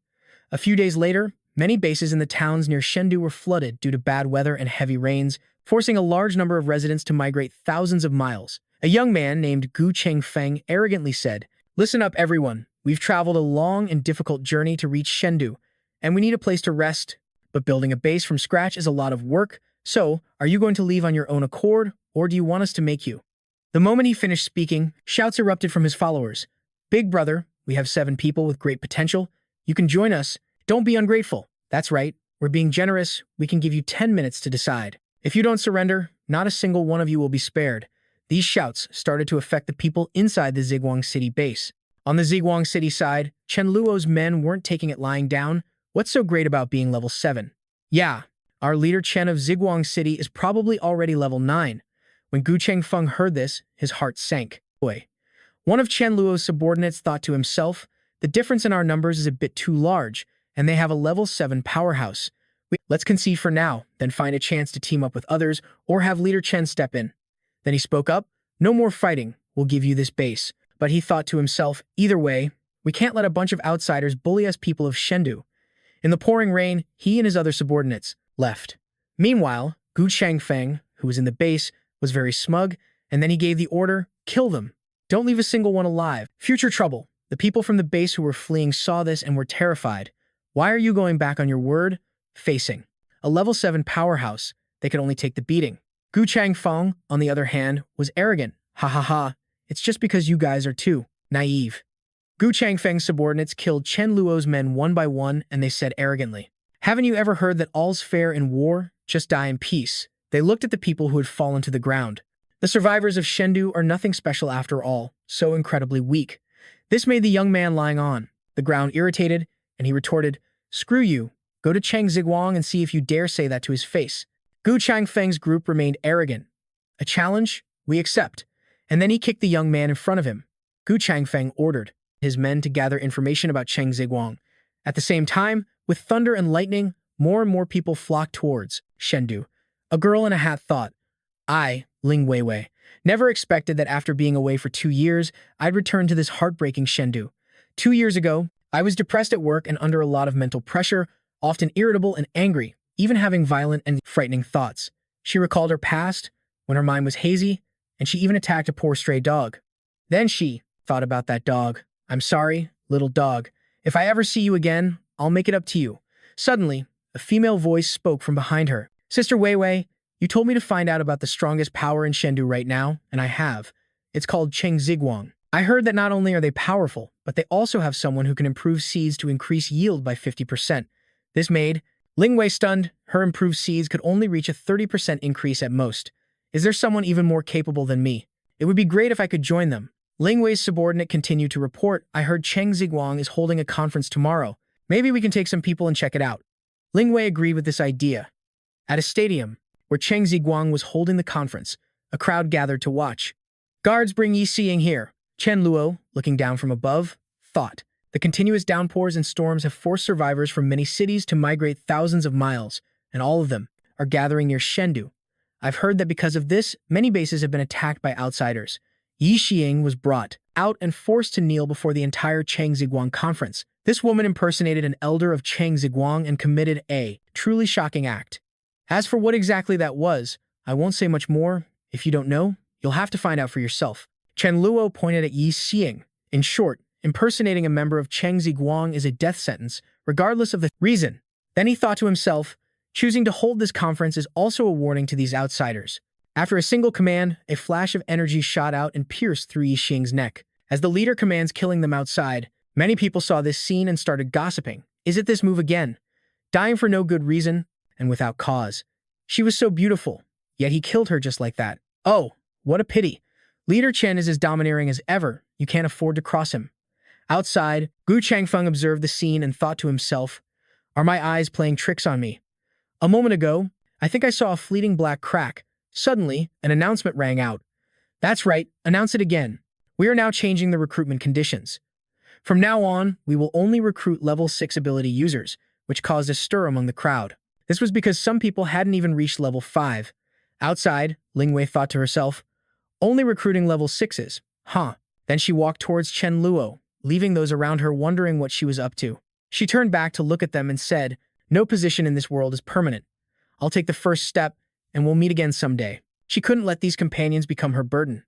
A few days later, many bases in the towns near Chengdu were flooded due to bad weather and heavy rains, forcing a large number of residents to migrate thousands of miles. A young man named Gu Chengfeng arrogantly said, "Listen up, everyone. We've traveled a long and difficult journey to reach Chengdu, and we need a place to rest. But building a base from scratch is a lot of work, so are you going to leave on your own accord, or do you want us to make you?" The moment he finished speaking, shouts erupted from his followers. "Big brother, we have 7 people with great potential. You can join us. Don't be ungrateful. That's right. We're being generous. We can give you 10 minutes to decide. If you don't surrender, not a single one of you will be spared." These shouts started to affect the people inside the Ziguang City base. On the Ziguang City side, Chen Luo's men weren't taking it lying down. What's so great about being level 7? Yeah, our leader Chen of Ziguang City is probably already level 9. When Gu Chengfeng heard this, his heart sank. Boy. One of Chen Luo's subordinates thought to himself, the difference in our numbers is a bit too large, and they have a level 7 powerhouse. Let's concede for now, then find a chance to team up with others or have Leader Chen step in. Then he spoke up, "No more fighting, we'll give you this base." But he thought to himself, either way, we can't let a bunch of outsiders bully us people of Chengdu. In the pouring rain, he and his other subordinates left. Meanwhile, Gu Chengfeng, who was in the base, was very smug, and then he gave the order, "Kill them. Don't leave a single one alive. Future trouble." The people from the base who were fleeing saw this and were terrified. "Why are you going back on your word?" Facing a level 7 powerhouse, they could only take the beating. Gu Changfeng, on the other hand, was arrogant. "Ha ha ha, it's just because you guys are too naive." Gu Changfeng's subordinates killed Chen Luo's men one by one, and they said arrogantly, "Haven't you ever heard that all's fair in war? Just die in peace." They looked at the people who had fallen to the ground. The survivors of Chengdu are nothing special after all, so incredibly weak. This made the young man lying on the ground irritated, and he retorted, "Screw you. Go to Cheng Ziguang and see if you dare say that to his face." Gu Changfeng's group remained arrogant. "A challenge? We accept." And then he kicked the young man in front of him. Gu Changfeng ordered his men to gather information about Cheng Ziguang. At the same time, with thunder and lightning, more and more people flocked towards Chengdu. A girl in a hat thought, "I, Ling Weiwei, never expected that after being away for 2 years, I'd return to this heartbreaking Chengdu. 2 years ago, I was depressed at work and under a lot of mental pressure, often irritable and angry, even having violent and frightening thoughts." She recalled her past, when her mind was hazy, and she even attacked a poor stray dog. Then she thought about that dog. "I'm sorry, little dog. If I ever see you again, I'll make it up to you." Suddenly, a female voice spoke from behind her. "Sister Weiwei, you told me to find out about the strongest power in Chengdu right now, and I have. It's called Cheng Ziguang. I heard that not only are they powerful, but they also have someone who can improve seeds to increase yield by 50%. This made Ling Wei stunned. Her improved seeds could only reach a 30% increase at most. Is there someone even more capable than me? It would be great if I could join them. Ling Wei's subordinate continued to report, "I heard Cheng Ziguang is holding a conference tomorrow. Maybe we can take some people and check it out." Ling Wei agreed with this idea. At a stadium, where Cheng Ziguang was holding the conference, a crowd gathered to watch. "Guards, bring Yi Xiying here." Chen Luo, looking down from above, thought, "The continuous downpours and storms have forced survivors from many cities to migrate thousands of miles, and all of them are gathering near Chengdu. I've heard that because of this, many bases have been attacked by outsiders." Yi Xiying was brought out and forced to kneel before the entire Cheng Ziguang conference. This woman impersonated an elder of Cheng Ziguang and committed a truly shocking act. As for what exactly that was, I won't say much more. If you don't know, you'll have to find out for yourself. Chen Luo pointed at Yi Xing. In short, impersonating a member of Cheng Ziguang is a death sentence, regardless of the reason. Then he thought to himself, choosing to hold this conference is also a warning to these outsiders. After a single command, a flash of energy shot out and pierced through Yi Xing's neck. As the leader commands killing them outside, many people saw this scene and started gossiping. Is it this move again? Dying for no good reason and without cause. She was so beautiful, yet he killed her just like that. Oh, what a pity. Leader Chen is as domineering as ever. You can't afford to cross him. Outside, Gu Changfeng observed the scene and thought to himself, are my eyes playing tricks on me? A moment ago, I think I saw a fleeting black crack. Suddenly, an announcement rang out. That's right, announce it again. We are now changing the recruitment conditions. From now on, we will only recruit level 6 ability users, which caused a stir among the crowd. This was because some people hadn't even reached level 5. Outside, Ling Wei thought to herself, only recruiting level 6s, huh? Then she walked towards Chen Luo, leaving those around her wondering what she was up to. She turned back to look at them and said, no position in this world is permanent. I'll take the first step, and we'll meet again someday. She couldn't let these companions become her burden.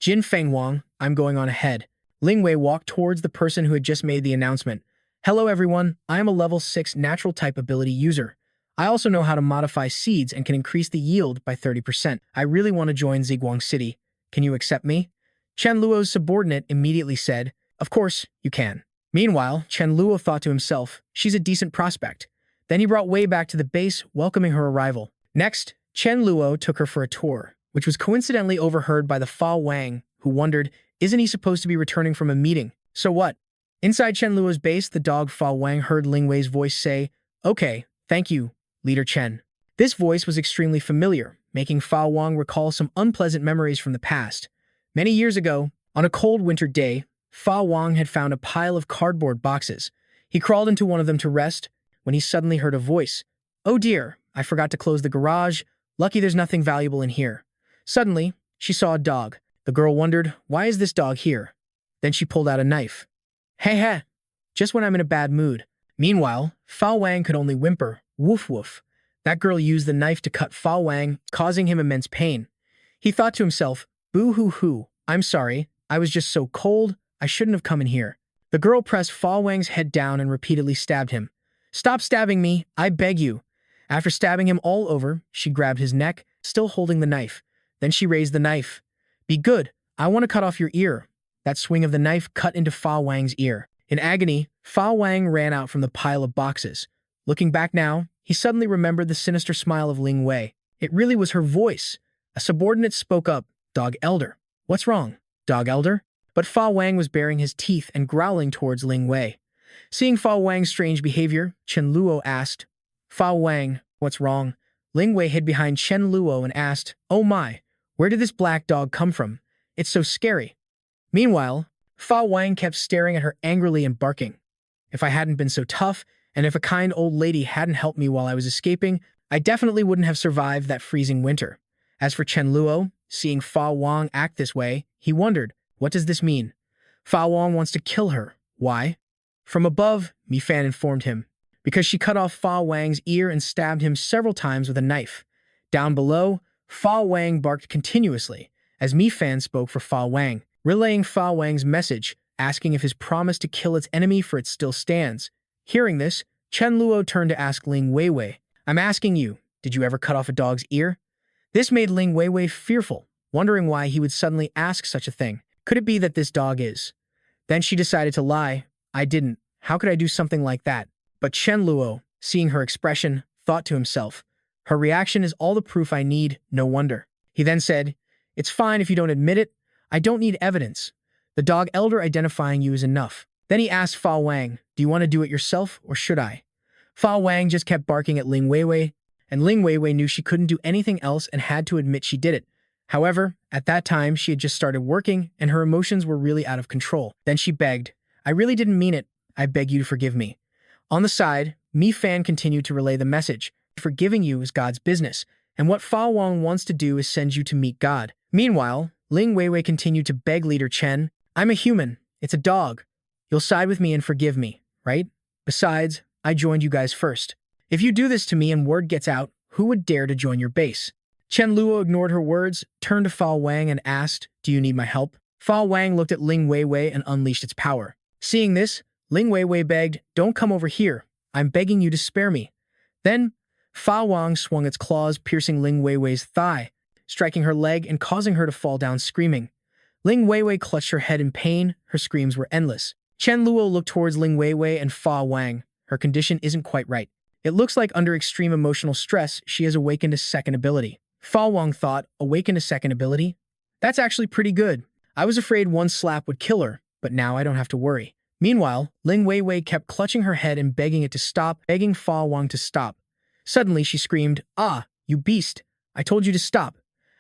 Jin Fengwang, I'm going on ahead. Ling Wei walked towards the person who had just made the announcement. Hello everyone, I am a level 6 natural type ability user. I also know how to modify seeds and can increase the yield by 30%. I really want to join Ziguang City. Can you accept me? Chen Luo's subordinate immediately said, of course, you can. Meanwhile, Chen Luo thought to himself, she's a decent prospect. Then he brought Wei back to the base, welcoming her arrival. Next, Chen Luo took her for a tour, which was coincidentally overheard by the Fa Wang, who wondered, isn't he supposed to be returning from a meeting? So what? Inside Chen Luo's base, the dog Fa Wang heard Ling Wei's voice say, okay, thank you, Leader Chen. This voice was extremely familiar, making Fa Wang recall some unpleasant memories from the past. Many years ago, on a cold winter day, Fa Wang had found a pile of cardboard boxes. He crawled into one of them to rest when he suddenly heard a voice. Oh dear, I forgot to close the garage. Lucky there's nothing valuable in here. Suddenly, she saw a dog. The girl wondered, why is this dog here? Then she pulled out a knife. Hey, just when I'm in a bad mood. Meanwhile, Fa Wang could only whimper, woof woof. That girl used the knife to cut Fa Wang, causing him immense pain. He thought to himself, boo-hoo-hoo, I'm sorry, I was just so cold, I shouldn't have come in here. The girl pressed Fa Wang's head down and repeatedly stabbed him. Stop stabbing me, I beg you. After stabbing him all over, she grabbed his neck, still holding the knife. Then she raised the knife. Be good, I want to cut off your ear. That swing of the knife cut into Fa Wang's ear. In agony, Fa Wang ran out from the pile of boxes. Looking back now, he suddenly remembered the sinister smile of Ling Wei. It really was her voice. A subordinate spoke up, Dog Elder. What's wrong, Dog Elder? But Fa Wang was baring his teeth and growling towards Ling Wei. Seeing Fa Wang's strange behavior, Chen Luo asked, Fa Wang, what's wrong? Ling Wei hid behind Chen Luo and asked, oh my, where did this black dog come from? It's so scary. Meanwhile, Fa Wang kept staring at her angrily and barking. If I hadn't been so tough, and if a kind old lady hadn't helped me while I was escaping, I definitely wouldn't have survived that freezing winter. As for Chen Luo, seeing Fa Wang act this way, he wondered, what does this mean? Fa Wang wants to kill her. Why? From above, Mi Fan informed him, because she cut off Fa Wang's ear and stabbed him several times with a knife. Down below, Fa Wang barked continuously, as Mi Fan spoke for Fa Wang, relaying Fa Wang's message, asking if his promise to kill its enemy for it still stands. Hearing this, Chen Luo turned to ask Ling Weiwei, I'm asking you, did you ever cut off a dog's ear? This made Ling Weiwei fearful, wondering why he would suddenly ask such a thing. Could it be that this dog is? Then she decided to lie. I didn't. How could I do something like that? But Chen Luo, seeing her expression, thought to himself, her reaction is all the proof I need, no wonder. He then said, it's fine if you don't admit it. I don't need evidence. The dog elder identifying you is enough. Then he asked Fa Wang, do you want to do it yourself or should I? Fa Wang just kept barking at Ling Weiwei, and Ling Weiwei knew she couldn't do anything else and had to admit she did it. However, at that time, she had just started working and her emotions were really out of control. Then she begged, I really didn't mean it. I beg you to forgive me. On the side, Mi Fan continued to relay the message. Forgiving you is God's business, and what Fa Wang wants to do is send you to meet God. Meanwhile, Ling Weiwei continued to beg Leader Chen, I'm a human. It's a dog. You'll side with me and forgive me, right? Besides, I joined you guys first. If you do this to me and word gets out, who would dare to join your base? Chen Luo ignored her words, turned to Fa Wang and asked, do you need my help? Fa Wang looked at Ling Weiwei and unleashed its power. Seeing this, Ling Weiwei begged, "Don't come over here. I'm begging you to spare me." Then, Fa Wang swung its claws, piercing Ling Weiwei's thigh, striking her leg and causing her to fall down screaming. Ling Weiwei clutched her head in pain. Her screams were endless. Chen Luo looked towards Ling Weiwei and Fa Wang. Her condition isn't quite right. It looks like under extreme emotional stress, she has awakened a second ability. Fa Wang thought, awakened a second ability? That's actually pretty good. I was afraid one slap would kill her, but now I don't have to worry. Meanwhile, Ling Weiwei kept clutching her head and begging it to stop, begging Fa Wang to stop. Suddenly, she screamed, "Ah, you beast! I told you to stop."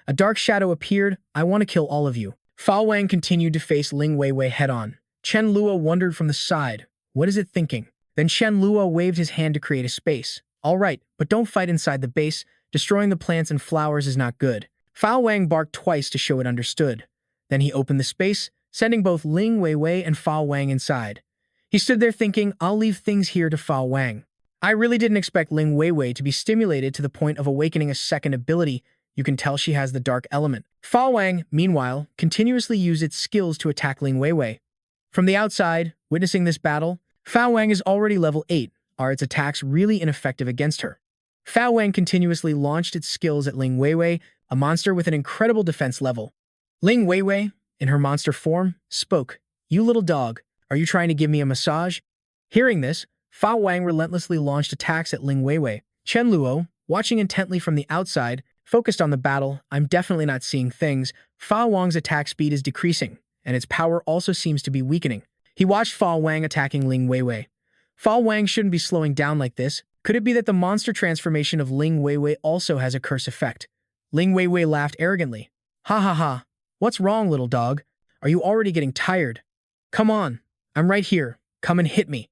A dark shadow appeared. "I want to kill all of you." Fa Wang continued to face Ling Weiwei head-on. Chen Luo wondered from the side, what is it thinking? Then Chen Luo waved his hand to create a space. "All right, but don't fight inside the base. Destroying the plants and flowers is not good." Fa Wang barked twice to show it understood. Then he opened the space, sending both Ling Weiwei and Fa Wang inside. He stood there thinking, "I'll leave things here to Fa Wang." I really didn't expect Ling Weiwei to be stimulated to the point of awakening a second ability. You can tell she has the dark element. Fa Wang, meanwhile, continuously used its skills to attack Ling Weiwei. From the outside, witnessing this battle, Fa Wang is already level 8. Are its attacks really ineffective against her? Fa Wang continuously launched its skills at Ling Weiwei, a monster with an incredible defense level. Ling Weiwei, in her monster form, spoke, "You little dog, are you trying to give me a massage?" Hearing this, Fa Wang relentlessly launched attacks at Ling Weiwei. Chen Luo, watching intently from the outside, focused on the battle. "I'm definitely not seeing things. Fa Wang's attack speed is decreasing, and its power also seems to be weakening." He watched Fa Wang attacking Ling Weiwei. Fa Wang shouldn't be slowing down like this. Could it be that the monster transformation of Ling Weiwei also has a curse effect? Ling Weiwei laughed arrogantly. "Ha ha ha. What's wrong, little dog? Are you already getting tired? Come on, I'm right here. Come and hit me."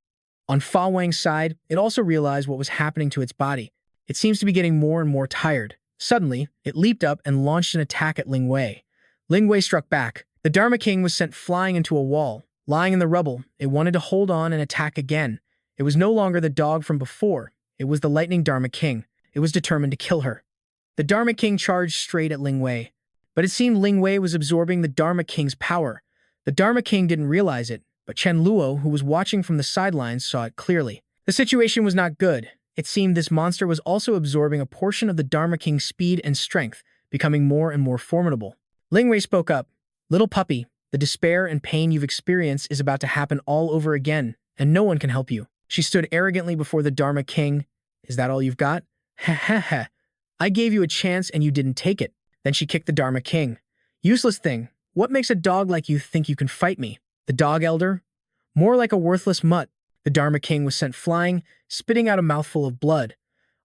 On Fa Wang's side, it also realized what was happening to its body. It seems to be getting more and more tired. Suddenly, it leaped up and launched an attack at Ling Wei. Ling Wei struck back. The Dharma King was sent flying into a wall. Lying in the rubble, it wanted to hold on and attack again. It was no longer the dog from before. It was the Lightning Dharma King. It was determined to kill her. The Dharma King charged straight at Ling Wei. But it seemed Ling Wei was absorbing the Dharma King's power. The Dharma King didn't realize it, but Chen Luo, who was watching from the sidelines, saw it clearly. The situation was not good. It seemed this monster was also absorbing a portion of the Dharma King's speed and strength, becoming more and more formidable. Ling Wei spoke up. "Little puppy, the despair and pain you've experienced is about to happen all over again, and no one can help you." She stood arrogantly before the Dharma King. "Is that all you've got? Ha ha ha. I gave you a chance and you didn't take it." Then she kicked the Dharma King. "Useless thing. What makes a dog like you think you can fight me? The dog elder? More like a worthless mutt." The Dharma King was sent flying, spitting out a mouthful of blood.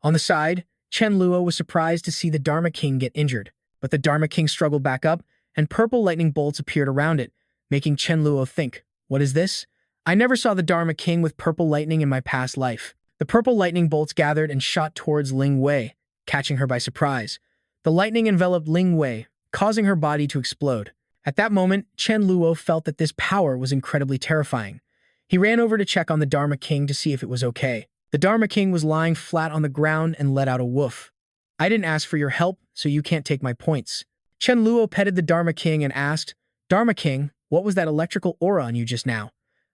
On the side, Chen Luo was surprised to see the Dharma King get injured, but the Dharma King struggled back up, and purple lightning bolts appeared around it, making Chen Luo think, "What is this? I never saw the Dharma King with purple lightning in my past life." The purple lightning bolts gathered and shot towards Ling Wei, catching her by surprise. The lightning enveloped Ling Wei, causing her body to explode. At that moment, Chen Luo felt that this power was incredibly terrifying. He ran over to check on the Dharma King to see if it was okay. The Dharma King was lying flat on the ground and let out a woof. "I didn't ask for your help, so you can't take my points." Chen Luo petted the Dharma King and asked, "Dharma King, what was that electrical aura on you just now?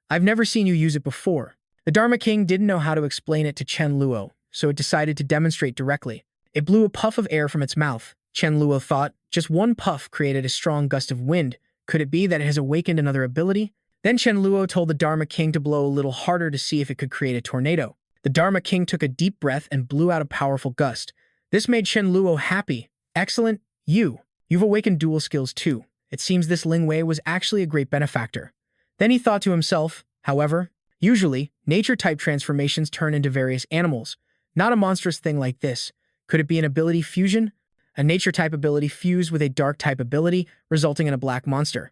I've never seen you use it before." The Dharma King didn't know how to explain it to Chen Luo, so it decided to demonstrate directly. It blew a puff of air from its mouth. Chen Luo thought, just one puff created a strong gust of wind. Could it be that it has awakened another ability? Then Chen Luo told the Dharma King to blow a little harder to see if it could create a tornado. The Dharma King took a deep breath and blew out a powerful gust. This made Chen Luo happy. "Excellent, you've awakened dual skills too. It seems this Ling Wei was actually a great benefactor." Then he thought to himself, however, usually, nature-type transformations turn into various animals, not a monstrous thing like this. Could it be an ability fusion? A nature-type ability fused with a dark-type ability, resulting in a black monster.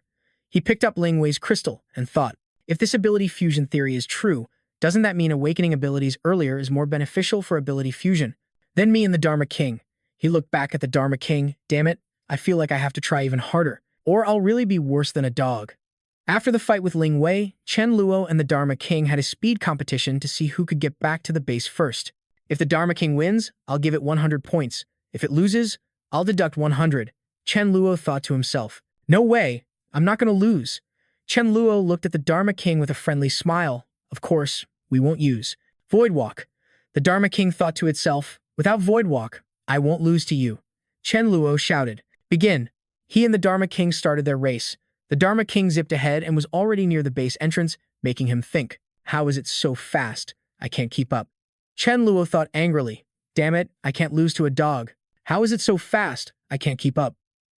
He picked up Ling Wei's crystal and thought, if this ability fusion theory is true, doesn't that mean awakening abilities earlier is more beneficial for ability fusion? Then me and the Dharma King. He looked back at the Dharma King. "Damn it, I feel like I have to try even harder, or I'll really be worse than a dog." After the fight with Ling Wei, Chen Luo and the Dharma King had a speed competition to see who could get back to the base first. If the Dharma King wins, I'll give it 100 points. If it loses, I'll deduct 100. Chen Luo thought to himself. "No way. I'm not going to lose. Chen Luo looked at the Dharma King with a friendly smile. Of course, we won't use Void Walk. The Dharma King thought to itself, without Void Walk, I won't lose to you. Chen Luo shouted, begin. He and the Dharma King started their race. The Dharma King zipped ahead and was already near the base entrance, making him think, how is it so fast? I can't keep up. Chen Luo thought angrily, damn it, I can't lose to a dog. How is it so fast? I can't keep up.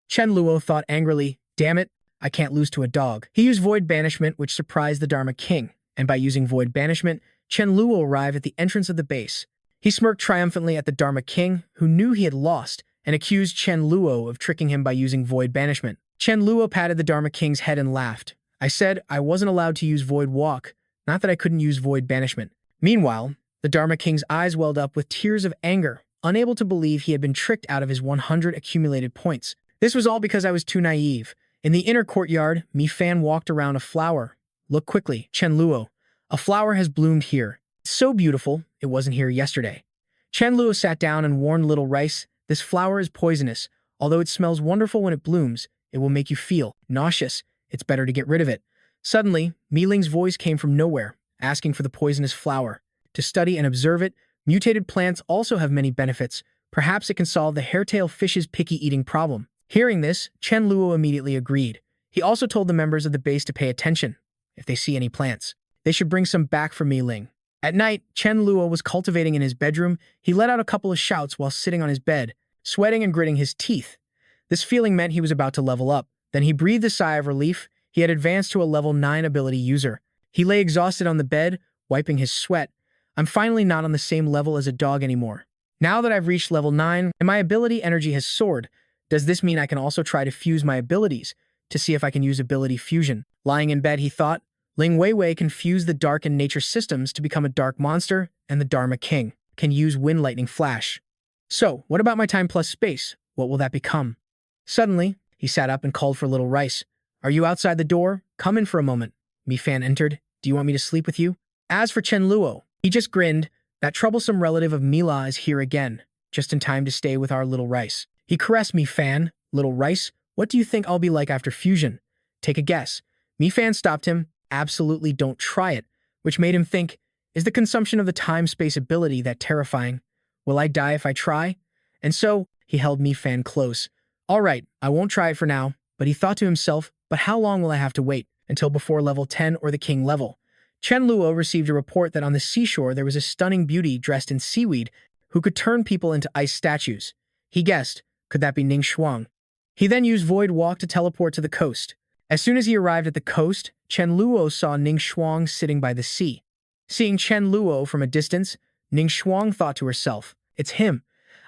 Chen Luo thought angrily, damn it, I can't lose to a dog. He used Void Banishment, which surprised the Dharma King, and by using Void Banishment, Chen Luo arrived at the entrance of the base. He smirked triumphantly at the Dharma King, who knew he had lost, and accused Chen Luo of tricking him by using Void Banishment. Chen Luo patted the Dharma King's head and laughed. I said I wasn't allowed to use Void Walk, not that I couldn't use Void Banishment. Meanwhile, the Dharma King's eyes welled up with tears of anger, unable to believe he had been tricked out of his 100 accumulated points. This was all because I was too naive. In the inner courtyard, Mi Fan walked around a flower. Look quickly, Chen Luo. A flower has bloomed here. It's so beautiful, it wasn't here yesterday. Chen Luo sat down and warned Little Rice, this flower is poisonous. Although it smells wonderful when it blooms, it will make you feel nauseous. It's better to get rid of it. Suddenly, Mi Ling's voice came from nowhere, asking for the poisonous flower. To study and observe it, mutated plants also have many benefits. Perhaps it can solve the hairtail fish's picky eating problem. Hearing this, Chen Luo immediately agreed. He also told the members of the base to pay attention. If they see any plants, they should bring some back for Mi Ling. At night, Chen Luo was cultivating in his bedroom. He let out a couple of shouts while sitting on his bed, sweating and gritting his teeth. This feeling meant he was about to level up. Then he breathed a sigh of relief. He had advanced to a level 9 ability user. He lay exhausted on the bed, wiping his sweat. I'm finally not on the same level as a dog anymore. Now that I've reached level 9 and my ability energy has soared, does this mean I can also try to fuse my abilities to see if I can use ability fusion? Lying in bed, he thought, Ling Weiwei can fuse the dark and nature systems to become a dark monster, and the Dharma King can use Wind Lightning Flash. So, what about my time plus space? What will that become? Suddenly, he sat up and called for Little Rice. Are you outside the door? Come in for a moment. Mi Fan entered. Do you want me to sleep with you? As for Chen Luo, he just grinned. That troublesome relative of Mila is here again, just in time to stay with our Little Rice. He caressed Mi Fan. Little Rice, what do you think I'll be like after fusion? Take a guess. Mi Fan stopped him. Absolutely don't try it, which made him think, is the consumption of the time-space ability that terrifying? Will I die if I try? And so, he held Mi Fan close. All right, I won't try it for now, but he thought to himself, but how long will I have to wait? Until before level 10 or the king level? Chen Luo received a report that on the seashore there was a stunning beauty dressed in seaweed who could turn people into ice statues. He guessed, could that be Ning Shuang? He then used Void Walk to teleport to the coast. As soon as he arrived at the coast, Chen Luo saw Ning Shuang sitting by the sea. Seeing Chen Luo from a distance, Ning Shuang thought to herself, it's him.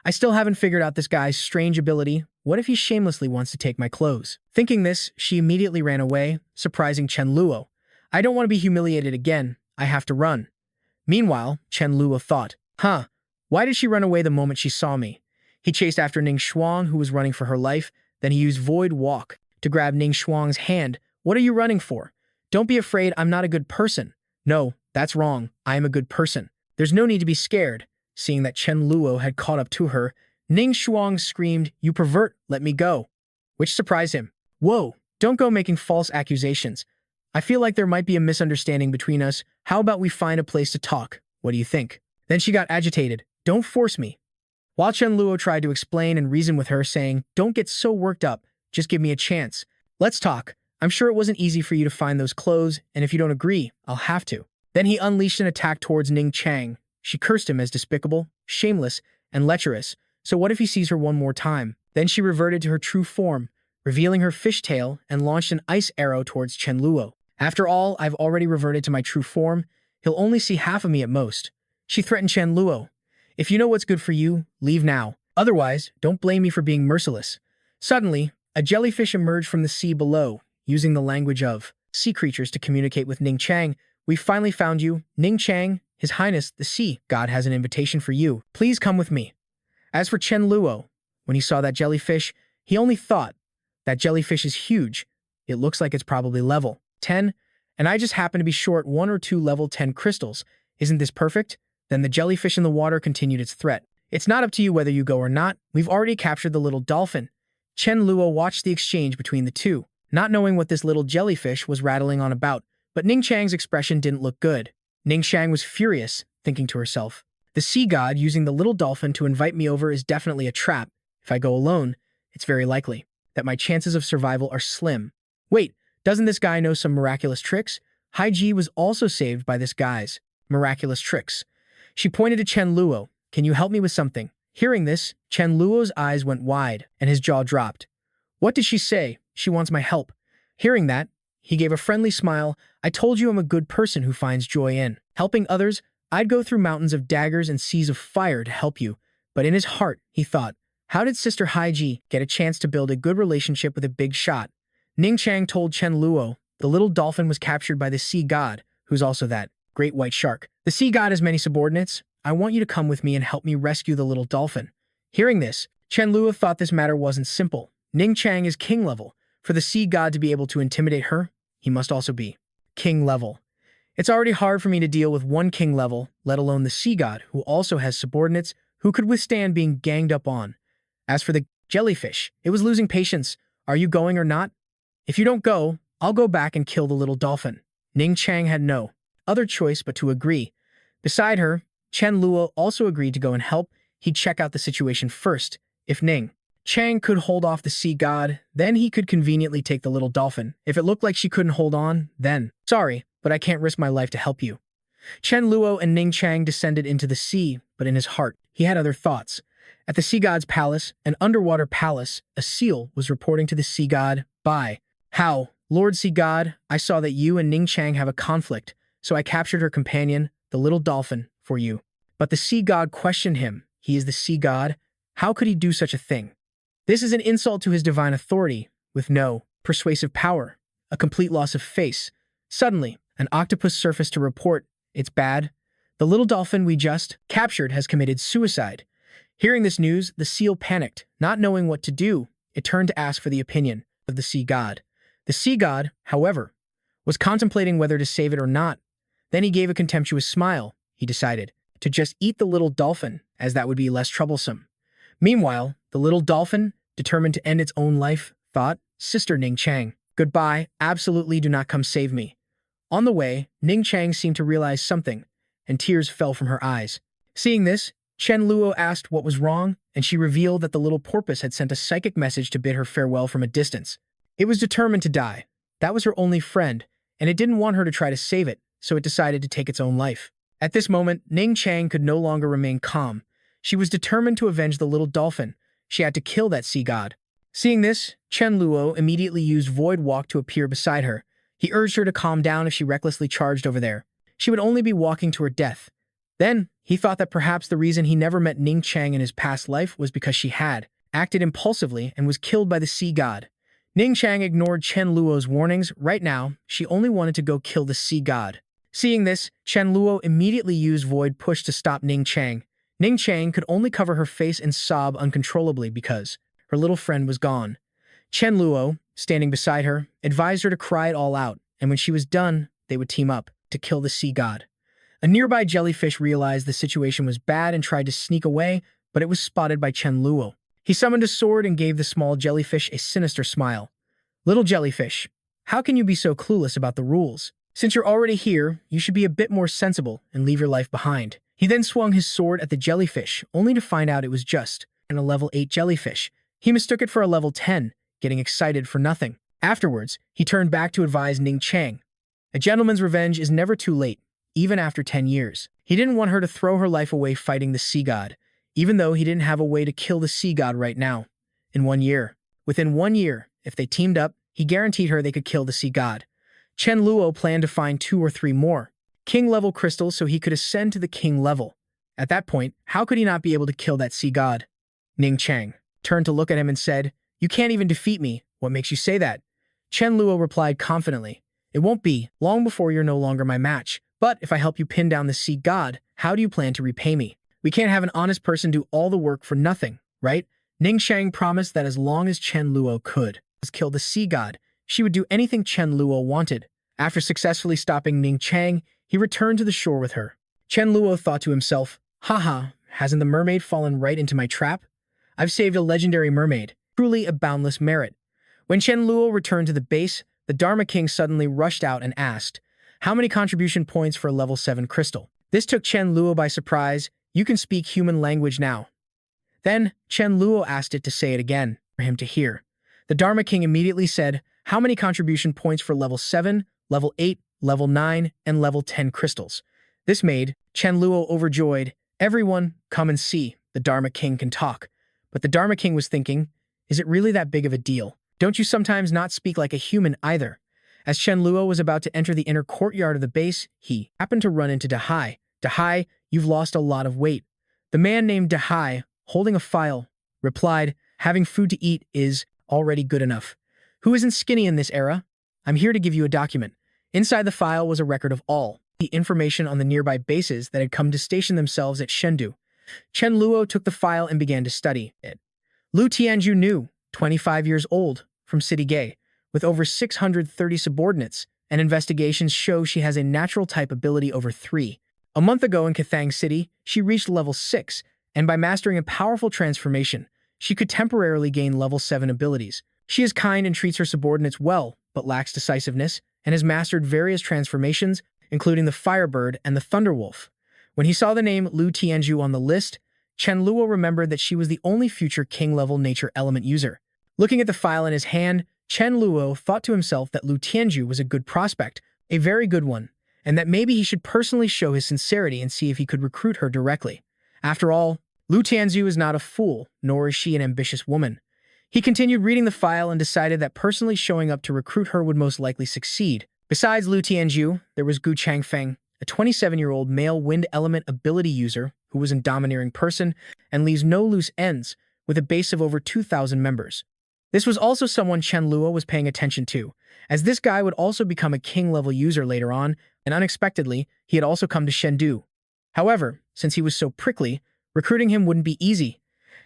I still haven't figured out this guy's strange ability. What if he shamelessly wants to take my clothes? Thinking this, she immediately ran away, surprising Chen Luo. I don't want to be humiliated again. I have to run. Meanwhile, Chen Luo thought, why did she run away the moment she saw me? He chased after Ning Shuang, who was running for her life. Then he used Void Walk to grab Ning Shuang's hand. What are you running for? Don't be afraid, I'm not a good person. No, that's wrong. I am a good person. There's no need to be scared. Seeing that Chen Luo had caught up to her, Ning Shuang screamed, you pervert, let me go. Which surprised him. Whoa, don't go making false accusations. I feel like there might be a misunderstanding between us. How about we find a place to talk? What do you think? Then she got agitated. Don't force me. While Chen Luo tried to explain and reason with her, saying, don't get so worked up. Just give me a chance. Let's talk. I'm sure it wasn't easy for you to find those clothes, and if you don't agree, I'll have to. Then he unleashed an attack towards Ning Chang. She cursed him as despicable, shameless, and lecherous. So what if he sees her one more time? Then she reverted to her true form, revealing her fishtail, and launched an ice arrow towards Chen Luo. After all, I've already reverted to my true form. He'll only see half of me at most. She threatened Chen Luo. If you know what's good for you, leave now. Otherwise, don't blame me for being merciless. Suddenly, a jellyfish emerged from the sea below, using the language of sea creatures to communicate with Ning Chang. We finally found you, Ning Chang. His Highness, the sea god has an invitation for you. Please come with me. As for Chen Luo, when he saw that jellyfish, he only thought, that jellyfish is huge. It looks like it's probably level 10, and I just happen to be short 1 or 2 level 10 crystals. Isn't this perfect? Then the jellyfish in the water continued its threat. It's not up to you whether you go or not. We've already captured the little dolphin. Chen Luo watched the exchange between the two. not knowing what this little jellyfish was rattling on about. But Ning Chang's expression didn't look good. Ning Chang was furious, thinking to herself, the sea god using the little dolphin to invite me over is definitely a trap. If I go alone, it's very likely that my chances of survival are slim. Wait, doesn't this guy know some miraculous tricks? Hai Ji was also saved by this guy's miraculous tricks. She pointed to Chen Luo. Can you help me with something? Hearing this, Chen Luo's eyes went wide and his jaw dropped. What did she say? She wants my help. Hearing that, he gave a friendly smile. I told you I'm a good person who finds joy in helping others. I'd go through mountains of daggers and seas of fire to help you. But in his heart, he thought, how did Sister Hai Ji get a chance to build a good relationship with a big shot? Ning Chang told Chen Luo, the little dolphin was captured by the sea god, who's also that great white shark. The sea god has many subordinates. I want you to come with me and help me rescue the little dolphin. Hearing this, Chen Luo thought this matter wasn't simple. Ning Chang is king level. For the sea god to be able to intimidate her, he must also be king level. It's already hard for me to deal with one king level, let alone the sea god, who also has subordinates who could withstand being ganged up on. As for the jellyfish, it was losing patience. Are you going or not? If you don't go, I'll go back and kill the little dolphin. Ning Chang had no other choice but to agree. Beside her, Chen Luo also agreed to go and help. He'd check out the situation first. If Ning Chang could hold off the sea god, then he could conveniently take the little dolphin. If it looked like she couldn't hold on, then, sorry, but I can't risk my life to help you. Chen Luo and Ning Chang descended into the sea, but in his heart, he had other thoughts. At the sea god's palace, an underwater palace, a seal was reporting to the sea god, "By how, Lord Sea God, I saw that you and Ning Chang have a conflict, so I captured her companion, the little dolphin, for you." But the sea god questioned him. He is the sea god. How could he do such a thing? This is an insult to his divine authority, with no persuasive power, a complete loss of face. Suddenly, an octopus surfaced to report, it's bad. The little dolphin we just captured has committed suicide. Hearing this news, the seal panicked. Not knowing what to do, it turned to ask for the opinion of the sea god. The sea god, however, was contemplating whether to save it or not. Then he gave a contemptuous smile. He decided to just eat the little dolphin, as that would be less troublesome. Meanwhile, the little dolphin, determined to end its own life, thought, Sister Ning Chang, goodbye, absolutely do not come save me. On the way, Ning Chang seemed to realize something, and tears fell from her eyes. Seeing this, Chen Luo asked what was wrong, and she revealed that the little porpoise had sent a psychic message to bid her farewell from a distance. It was determined to die. That was her only friend, and it didn't want her to try to save it, so it decided to take its own life. At this moment, Ning Chang could no longer remain calm. She was determined to avenge the little dolphin. She had to kill that sea god. Seeing this, Chen Luo immediately used Void Walk to appear beside her. He urged her to calm down if she recklessly charged over there. She would only be walking to her death. Then, he thought that perhaps the reason he never met Ning Chang in his past life was because she had acted impulsively and was killed by the sea god. Ning Chang ignored Chen Luo's warnings. Right now, she only wanted to go kill the sea god. Seeing this, Chen Luo immediately used Void Push to stop Ning Chang. Ning Chang could only cover her face and sob uncontrollably because her little friend was gone. Chen Luo, standing beside her, advised her to cry it all out, and when she was done, they would team up to kill the sea god. A nearby jellyfish realized the situation was bad and tried to sneak away, but it was spotted by Chen Luo. He summoned a sword and gave the small jellyfish a sinister smile. Little jellyfish, how can you be so clueless about the rules? Since you're already here, you should be a bit more sensible and leave your life behind. He then swung his sword at the jellyfish, only to find out it was just a level 8 jellyfish. He mistook it for a level 10, getting excited for nothing. Afterwards, he turned back to advise Ning Chang. A gentleman's revenge is never too late, even after 10 years. He didn't want her to throw her life away fighting the sea god, even though he didn't have a way to kill the sea god right now. In 1 year. Within 1 year, if they teamed up, he guaranteed her they could kill the sea god. Chen Luo planned to find 2 or 3 more king-level crystals so he could ascend to the king level. At that point, how could he not be able to kill that sea god? Ning Chang turned to look at him and said, "You can't even defeat me. What makes you say that?" Chen Luo replied confidently, "It won't be long before you're no longer my match. But if I help you pin down the sea god, how do you plan to repay me? We can't have an honest person do all the work for nothing, right?" Ning Chang promised that as long as Chen Luo could kill the sea god, she would do anything Chen Luo wanted. After successfully stopping Ning Chang, he returned to the shore with her. Chen Luo thought to himself, haha, hasn't the mermaid fallen right into my trap? I've saved a legendary mermaid, truly a boundless merit. When Chen Luo returned to the base, the Dharma King suddenly rushed out and asked, "How many contribution points for a level 7 crystal?" This took Chen Luo by surprise. "You can speak human language now." Then, Chen Luo asked it to say it again, for him to hear. The Dharma King immediately said, "How many contribution points for level 7, level 8, level 9, and level 10 crystals?" This made Chen Luo overjoyed. "Everyone, come and see. The Dharma King can talk." But the Dharma King was thinking, is it really that big of a deal? Don't you sometimes not speak like a human either? As Chen Luo was about to enter the inner courtyard of the base, he happened to run into Dahai. "Dahai, you've lost a lot of weight." The man named Dahai, holding a file, replied, "Having food to eat is already good enough. Who isn't skinny in this era? I'm here to give you a document." Inside the file was a record of all the information on the nearby bases that had come to station themselves at Shendu. Chen Luo took the file and began to study it. Lu Tianju knew, 25 years old, from City Gay, with over 630 subordinates, and investigations show she has a natural type ability over 3. A month ago in Kathang City, she reached level 6, and by mastering a powerful transformation, she could temporarily gain level 7 abilities. She is kind and treats her subordinates well, but lacks decisiveness, and has mastered various transformations, including the Firebird and the Thunderwolf. When he saw the name Lu Tianju on the list, Chen Luo remembered that she was the only future king-level nature element user. Looking at the file in his hand, Chen Luo thought to himself that Lu Tianju was a good prospect, a very good one, and that maybe he should personally show his sincerity and see if he could recruit her directly. After all, Lu Tianju is not a fool, nor is she an ambitious woman. He continued reading the file and decided that personally showing up to recruit her would most likely succeed. Besides Lu Tianju, there was Gu Changfeng, a 27-year-old male wind element ability user who was a domineering person and leaves no loose ends, with a base of over 2,000 members. This was also someone Chen Luo was paying attention to, as this guy would also become a king-level user later on, and unexpectedly, he had also come to Shendu. However, since he was so prickly, recruiting him wouldn't be easy.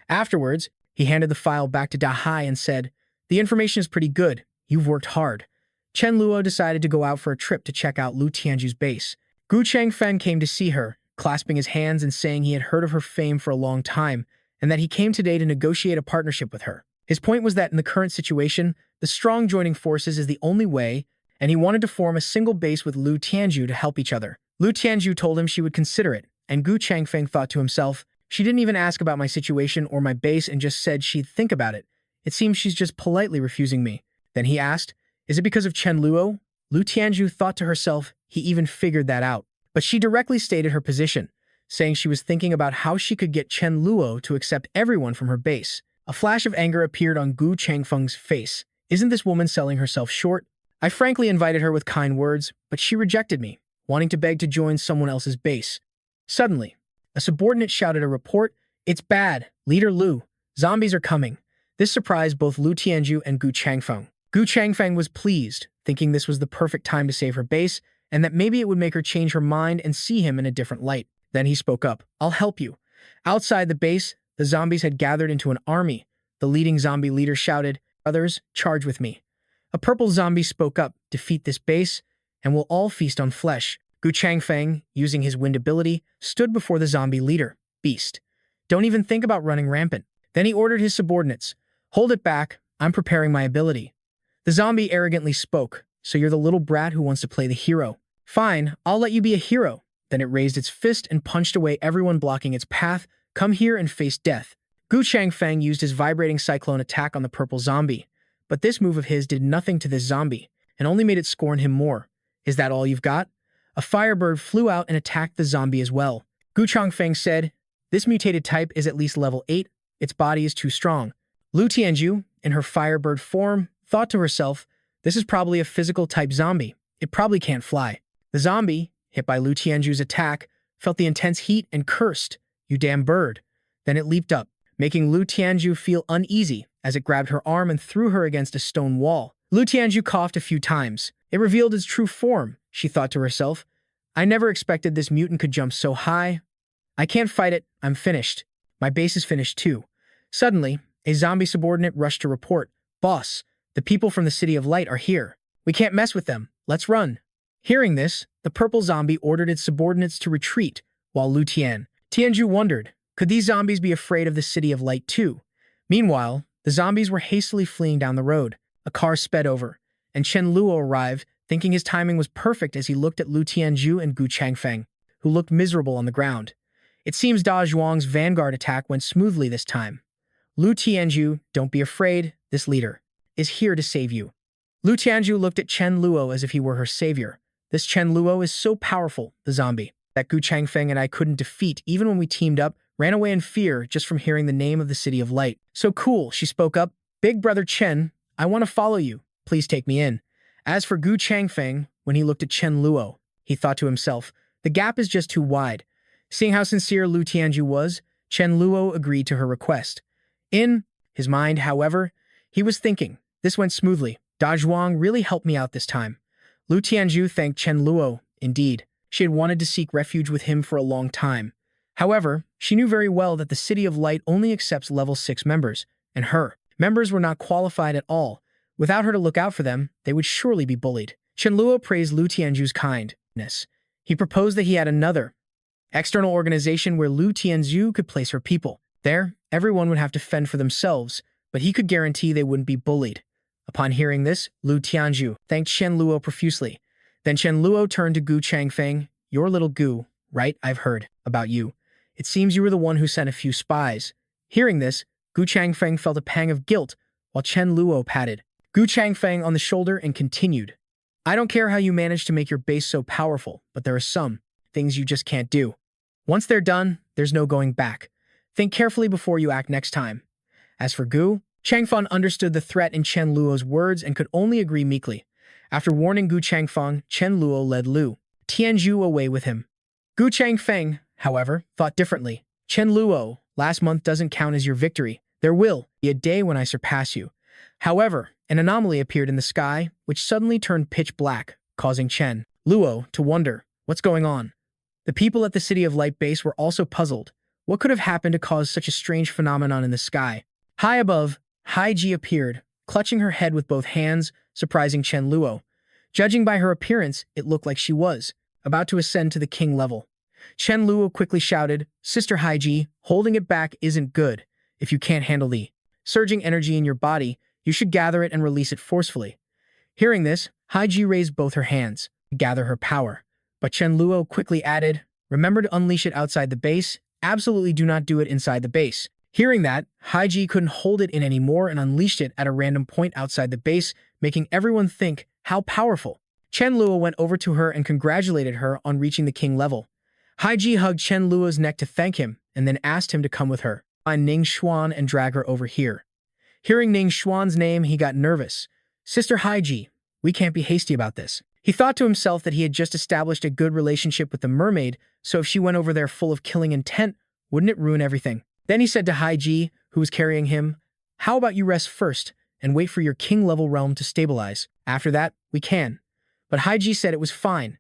Afterwards, he handed the file back to Dahai and said, "The information is pretty good. You've worked hard." Chen Luo decided to go out for a trip to check out Lu Tianju's base. Gu Changfen came to see her, clasping his hands and saying he had heard of her fame for a long time, and that he came today to negotiate a partnership with her. His point was that in the current situation, the strong joining forces is the only way, and he wanted to form a single base with Lu Tianju to help each other. Lu Tianju told him she would consider it, and Gu Changfeng thought to himself, "She didn't even ask about my situation or my base and just said she'd think about it. It seems she's just politely refusing me." Then he asked, "Is it because of Chen Luo?" Lu Tianju thought to herself he even figured that out. But she directly stated her position, saying she was thinking about how she could get Chen Luo to accept everyone from her base. A flash of anger appeared on Gu Changfeng's face. "Isn't this woman selling herself short? I frankly invited her with kind words, but she rejected me, wanting to beg to join someone else's base." Suddenly, a subordinate shouted a report. "It's bad, Leader Lu. Zombies are coming." This surprised both Lu Tianju and Gu Changfeng. Gu Changfeng was pleased, thinking this was the perfect time to save her base, and that maybe it would make her change her mind and see him in a different light. Then he spoke up, "I'll help you." Outside the base, the zombies had gathered into an army. The leading zombie leader shouted, "Others, charge with me." A purple zombie spoke up, "Defeat this base, and we'll all feast on flesh." Gu Changfeng, using his wind ability, stood before the zombie leader, "Beast, don't even think about running rampant." Then he ordered his subordinates, "Hold it back, I'm preparing my ability." The zombie arrogantly spoke, "So you're the little brat who wants to play the hero? Fine, I'll let you be a hero." Then it raised its fist and punched away everyone blocking its path. "Come here and face death." Gu Changfeng used his vibrating cyclone attack on the purple zombie, but this move of his did nothing to this zombie, and only made it scorn him more. "Is that all you've got?" A firebird flew out and attacked the zombie as well. Gu Changfeng said, "This mutated type is at least level 8, its body is too strong." Lu Tianju, in her firebird form, thought to herself, "This is probably a physical type zombie. It probably can't fly." The zombie, hit by Lu Tianju's attack, felt the intense heat and cursed, "You damn bird." Then it leaped up, making Lu Tianju feel uneasy as it grabbed her arm and threw her against a stone wall. Lu Tianju coughed a few times. It revealed its true form, she thought to herself. "I never expected this mutant could jump so high. I can't fight it, I'm finished. My base is finished too." Suddenly, a zombie subordinate rushed to report, "Boss, the people from the City of Light are here. We can't mess with them. Let's run." Hearing this, the purple zombie ordered its subordinates to retreat, while Lu Tianju wondered, could these zombies be afraid of the City of Light too? Meanwhile, the zombies were hastily fleeing down the road. A car sped over, and Chen Luo arrived, thinking his timing was perfect as he looked at Lu Tianzhu and Gu Changfeng, who looked miserable on the ground. It seems Da Zhuang's vanguard attack went smoothly this time. Lu Tianzhu, don't be afraid, this leader is here to save you. Lu Tianzhu looked at Chen Luo as if he were her savior. This Chen Luo is so powerful, the zombie, that Gu Changfeng and I couldn't defeat even when we teamed up, ran away in fear just from hearing the name of the City of Light. So cool, she spoke up. Big brother Chen, I want to follow you. Please take me in. As for Gu Changfeng, when he looked at Chen Luo, he thought to himself, the gap is just too wide. Seeing how sincere Lu Tianzhu was, Chen Luo agreed to her request. In his mind, however, he was thinking, this went smoothly. Da Zhuang really helped me out this time. Lu Tianzhu thanked Chen Luo. Indeed, she had wanted to seek refuge with him for a long time. However, she knew very well that the City of Light only accepts level 6 members, and her members were not qualified at all. Without her to look out for them, they would surely be bullied. Chen Luo praised Lu Tianzhu's kindness. He proposed that he had another external organization where Lu Tianzhu could place her people. There, everyone would have to fend for themselves, but he could guarantee they wouldn't be bullied. Upon hearing this, Lu Tianzhu thanked Chen Luo profusely. Then Chen Luo turned to Gu Changfeng. Your little Gu, right? I've heard about you. It seems you were the one who sent a few spies. Hearing this, Gu Changfeng felt a pang of guilt, while Chen Luo patted Gu Changfeng on the shoulder and continued. I don't care how you managed to make your base so powerful, but there are some things you just can't do. Once they're done, there's no going back. Think carefully before you act next time. As for Gu, Changfeng understood the threat in Chen Luo's words and could only agree meekly. After warning Gu Changfeng, Chen Luo led Lu Tianzhu away with him. Gu Changfeng, however, thought differently. Chen Luo, last month doesn't count as your victory. There will be a day when I surpass you. However, an anomaly appeared in the sky, which suddenly turned pitch black, causing Chen Luo to wonder, what's going on? The people at the City of Light base were also puzzled. What could have happened to cause such a strange phenomenon in the sky? High above, Hai Ji appeared, clutching her head with both hands, surprising Chen Luo. Judging by her appearance, it looked like she was about to ascend to the king level. Chen Luo quickly shouted, Sister Hai Ji, holding it back isn't good. If you can't handle the surging energy in your body, you should gather it and release it forcefully. Hearing this, Hai Ji raised both her hands to gather her power. But Chen Luo quickly added, remember to unleash it outside the base. Absolutely do not do it inside the base. Hearing that, Hai Ji couldn't hold it in anymore and unleashed it at a random point outside the base, making everyone think how powerful. Chen Luo went over to her and congratulated her on reaching the king level. Hai Ji hugged Chen Luo's neck to thank him and then asked him to come with her, find Ning Xuan and drag her over here. Hearing Ning Xuan's name, he got nervous. Sister Hai Ji, we can't be hasty about this. He thought to himself that he had just established a good relationship with the mermaid, so if she went over there full of killing intent, wouldn't it ruin everything? Then he said to Hai Ji, who was carrying him, how about you rest first and wait for your king-level realm to stabilize? After that, we can. But Hai Ji said it was fine.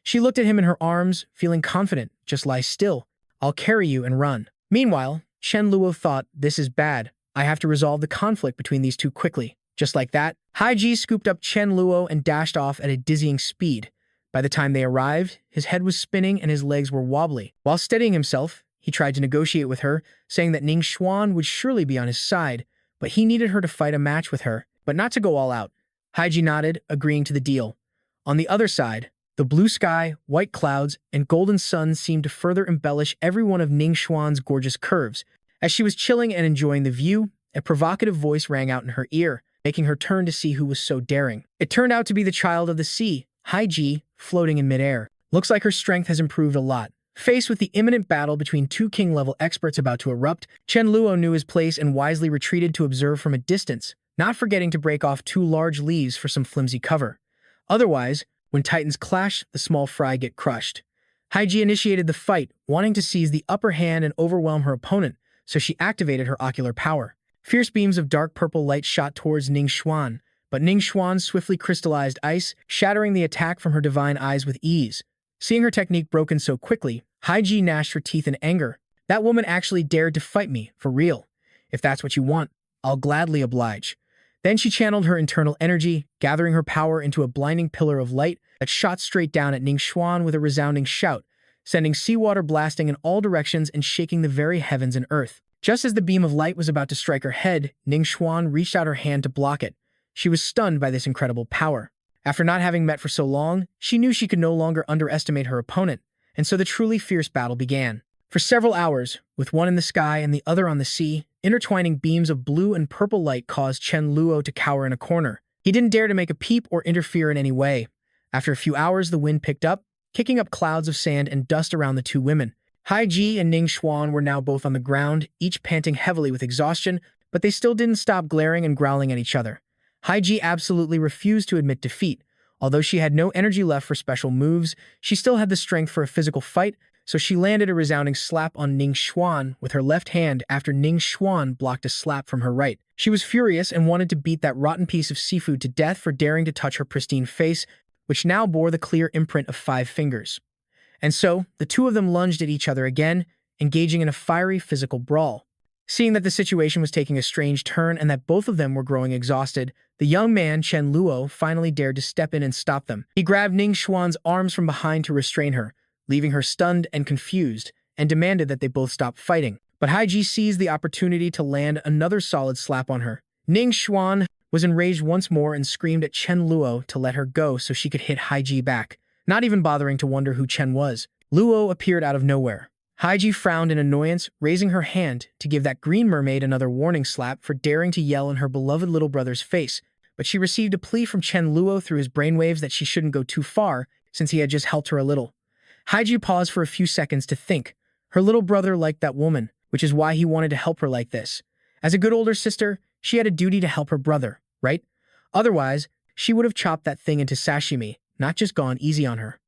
She looked at him in her arms, feeling confident. Just lie still. I'll carry you and run. Meanwhile, Chen Luo thought, this is bad. I have to resolve the conflict between these two quickly. Just like that, Hai Ji scooped up Chen Luo and dashed off at a dizzying speed. By the time they arrived, his head was spinning and his legs were wobbly. While steadying himself, he tried to negotiate with her, saying that Ning Xuan would surely be on his side, but he needed her to fight a match with her, but not to go all out. Hai Ji nodded, agreeing to the deal. On the other side, the blue sky, white clouds, and golden sun seemed to further embellish every one of Ning Xuan's gorgeous curves. As she was chilling and enjoying the view, a provocative voice rang out in her ear, making her turn to see who was so daring. It turned out to be the child of the sea, Hai Ji, floating in midair. Looks like her strength has improved a lot. Faced with the imminent battle between two king-level experts about to erupt, Chen Luo knew his place and wisely retreated to observe from a distance, not forgetting to break off 2 large leaves for some flimsy cover. Otherwise, when titans clash, the small fry get crushed. Hai Ji initiated the fight, wanting to seize the upper hand and overwhelm her opponent, so she activated her ocular power. Fierce beams of dark purple light shot towards Ning Xuan, but Ning Xuan swiftly crystallized ice, shattering the attack from her divine eyes with ease. Seeing her technique broken so quickly, Hai Ji gnashed her teeth in anger. That woman actually dared to fight me, for real. If that's what you want, I'll gladly oblige. Then she channeled her internal energy, gathering her power into a blinding pillar of light that shot straight down at Ning Xuan with a resounding shout, sending seawater blasting in all directions and shaking the very heavens and earth. Just as the beam of light was about to strike her head, Ning Xuan reached out her hand to block it. She was stunned by this incredible power. After not having met for so long, she knew she could no longer underestimate her opponent, and so the truly fierce battle began. For several hours, with one in the sky and the other on the sea, intertwining beams of blue and purple light caused Chen Luo to cower in a corner. He didn't dare to make a peep or interfere in any way. After a few hours, the wind picked up, kicking up clouds of sand and dust around the two women. Haiji and Ning Xuan were now both on the ground, each panting heavily with exhaustion, but they still didn't stop glaring and growling at each other. Haiji absolutely refused to admit defeat. Although she had no energy left for special moves, she still had the strength for a physical fight, so she landed a resounding slap on Ning Xuan with her left hand after Ning Xuan blocked a slap from her right. She was furious and wanted to beat that rotten piece of seafood to death for daring to touch her pristine face, which now bore the clear imprint of 5 fingers. And so, the two of them lunged at each other again, engaging in a fiery physical brawl. Seeing that the situation was taking a strange turn and that both of them were growing exhausted, the young man, Chen Luo, finally dared to step in and stop them. He grabbed Ning Xuan's arms from behind to restrain her, leaving her stunned and confused, and demanded that they both stop fighting. But Haiji seized the opportunity to land another solid slap on her. Ning Xuan was enraged once more and screamed at Chen Luo to let her go so she could hit Haiji back, not even bothering to wonder who Chen was. Luo appeared out of nowhere. Haiji frowned in annoyance, raising her hand to give that green mermaid another warning slap for daring to yell in her beloved little brother's face, but she received a plea from Chen Luo through his brainwaves that she shouldn't go too far since he had just helped her a little. Haiji paused for a few seconds to think. Her little brother liked that woman, which is why he wanted to help her like this. As a good older sister, she had a duty to help her brother, right? Otherwise, she would have chopped that thing into sashimi, not just gone easy on her.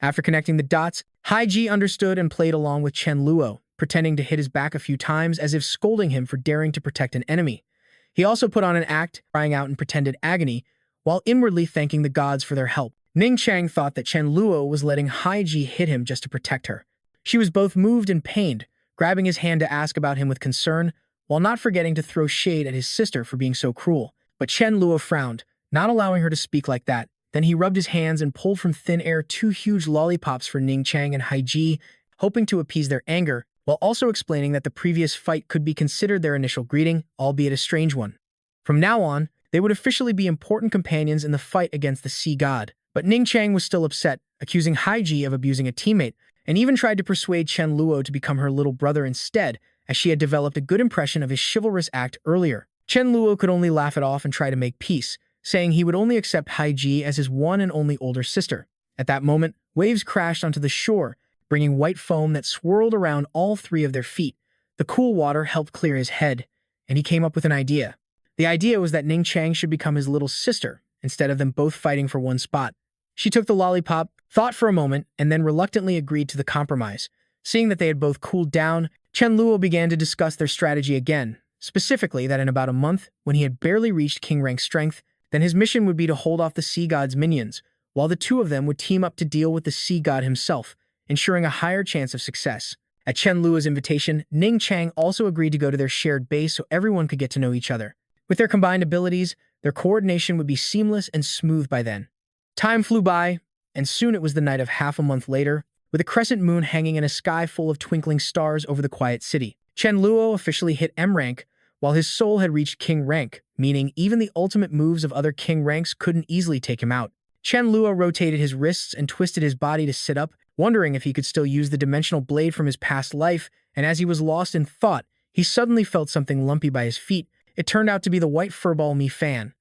After connecting the dots, Haiji understood and played along with Chen Luo, pretending to hit his back a few times as if scolding him for daring to protect an enemy. He also put on an act, crying out in pretended agony, while inwardly thanking the gods for their help. Ning Chang thought that Chen Luo was letting Haiji hit him just to protect her. She was both moved and pained, grabbing his hand to ask about him with concern, while not forgetting to throw shade at his sister for being so cruel. But Chen Luo frowned, not allowing her to speak like that. Then he rubbed his hands and pulled from thin air 2 huge lollipops for Ning Chang and Haiji, hoping to appease their anger, while also explaining that the previous fight could be considered their initial greeting, albeit a strange one. From now on, they would officially be important companions in the fight against the sea god. But Ning Chang was still upset, accusing Haiji of abusing a teammate, and even tried to persuade Chen Luo to become her little brother instead, as she had developed a good impression of his chivalrous act earlier. Chen Luo could only laugh it off and try to make peace, saying he would only accept Haiji as his one and only older sister. At that moment, waves crashed onto the shore, bringing white foam that swirled around all 3 of their feet. The cool water helped clear his head, and he came up with an idea. The idea was that Ning Chang should become his little sister, instead of them both fighting for one spot. She took the lollipop, thought for a moment, and then reluctantly agreed to the compromise. Seeing that they had both cooled down, Chen Luo began to discuss their strategy again, specifically that in about a month, when he had barely reached king rank strength, then his mission would be to hold off the sea god's minions, while the two of them would team up to deal with the sea god himself, ensuring a higher chance of success. At Chen Luo's invitation, Ning Chang also agreed to go to their shared base so everyone could get to know each other. With their combined abilities, their coordination would be seamless and smooth by then. Time flew by, and soon it was the night of half a month later, with a crescent moon hanging in a sky full of twinkling stars over the quiet city. Chen Luo officially hit M rank, while his soul had reached king rank, meaning even the ultimate moves of other king ranks couldn't easily take him out. Chen Luo rotated his wrists and twisted his body to sit up, wondering if he could still use the dimensional blade from his past life, and as he was lost in thought, he suddenly felt something lumpy by his feet. It turned out to be the white furball Mi Fan.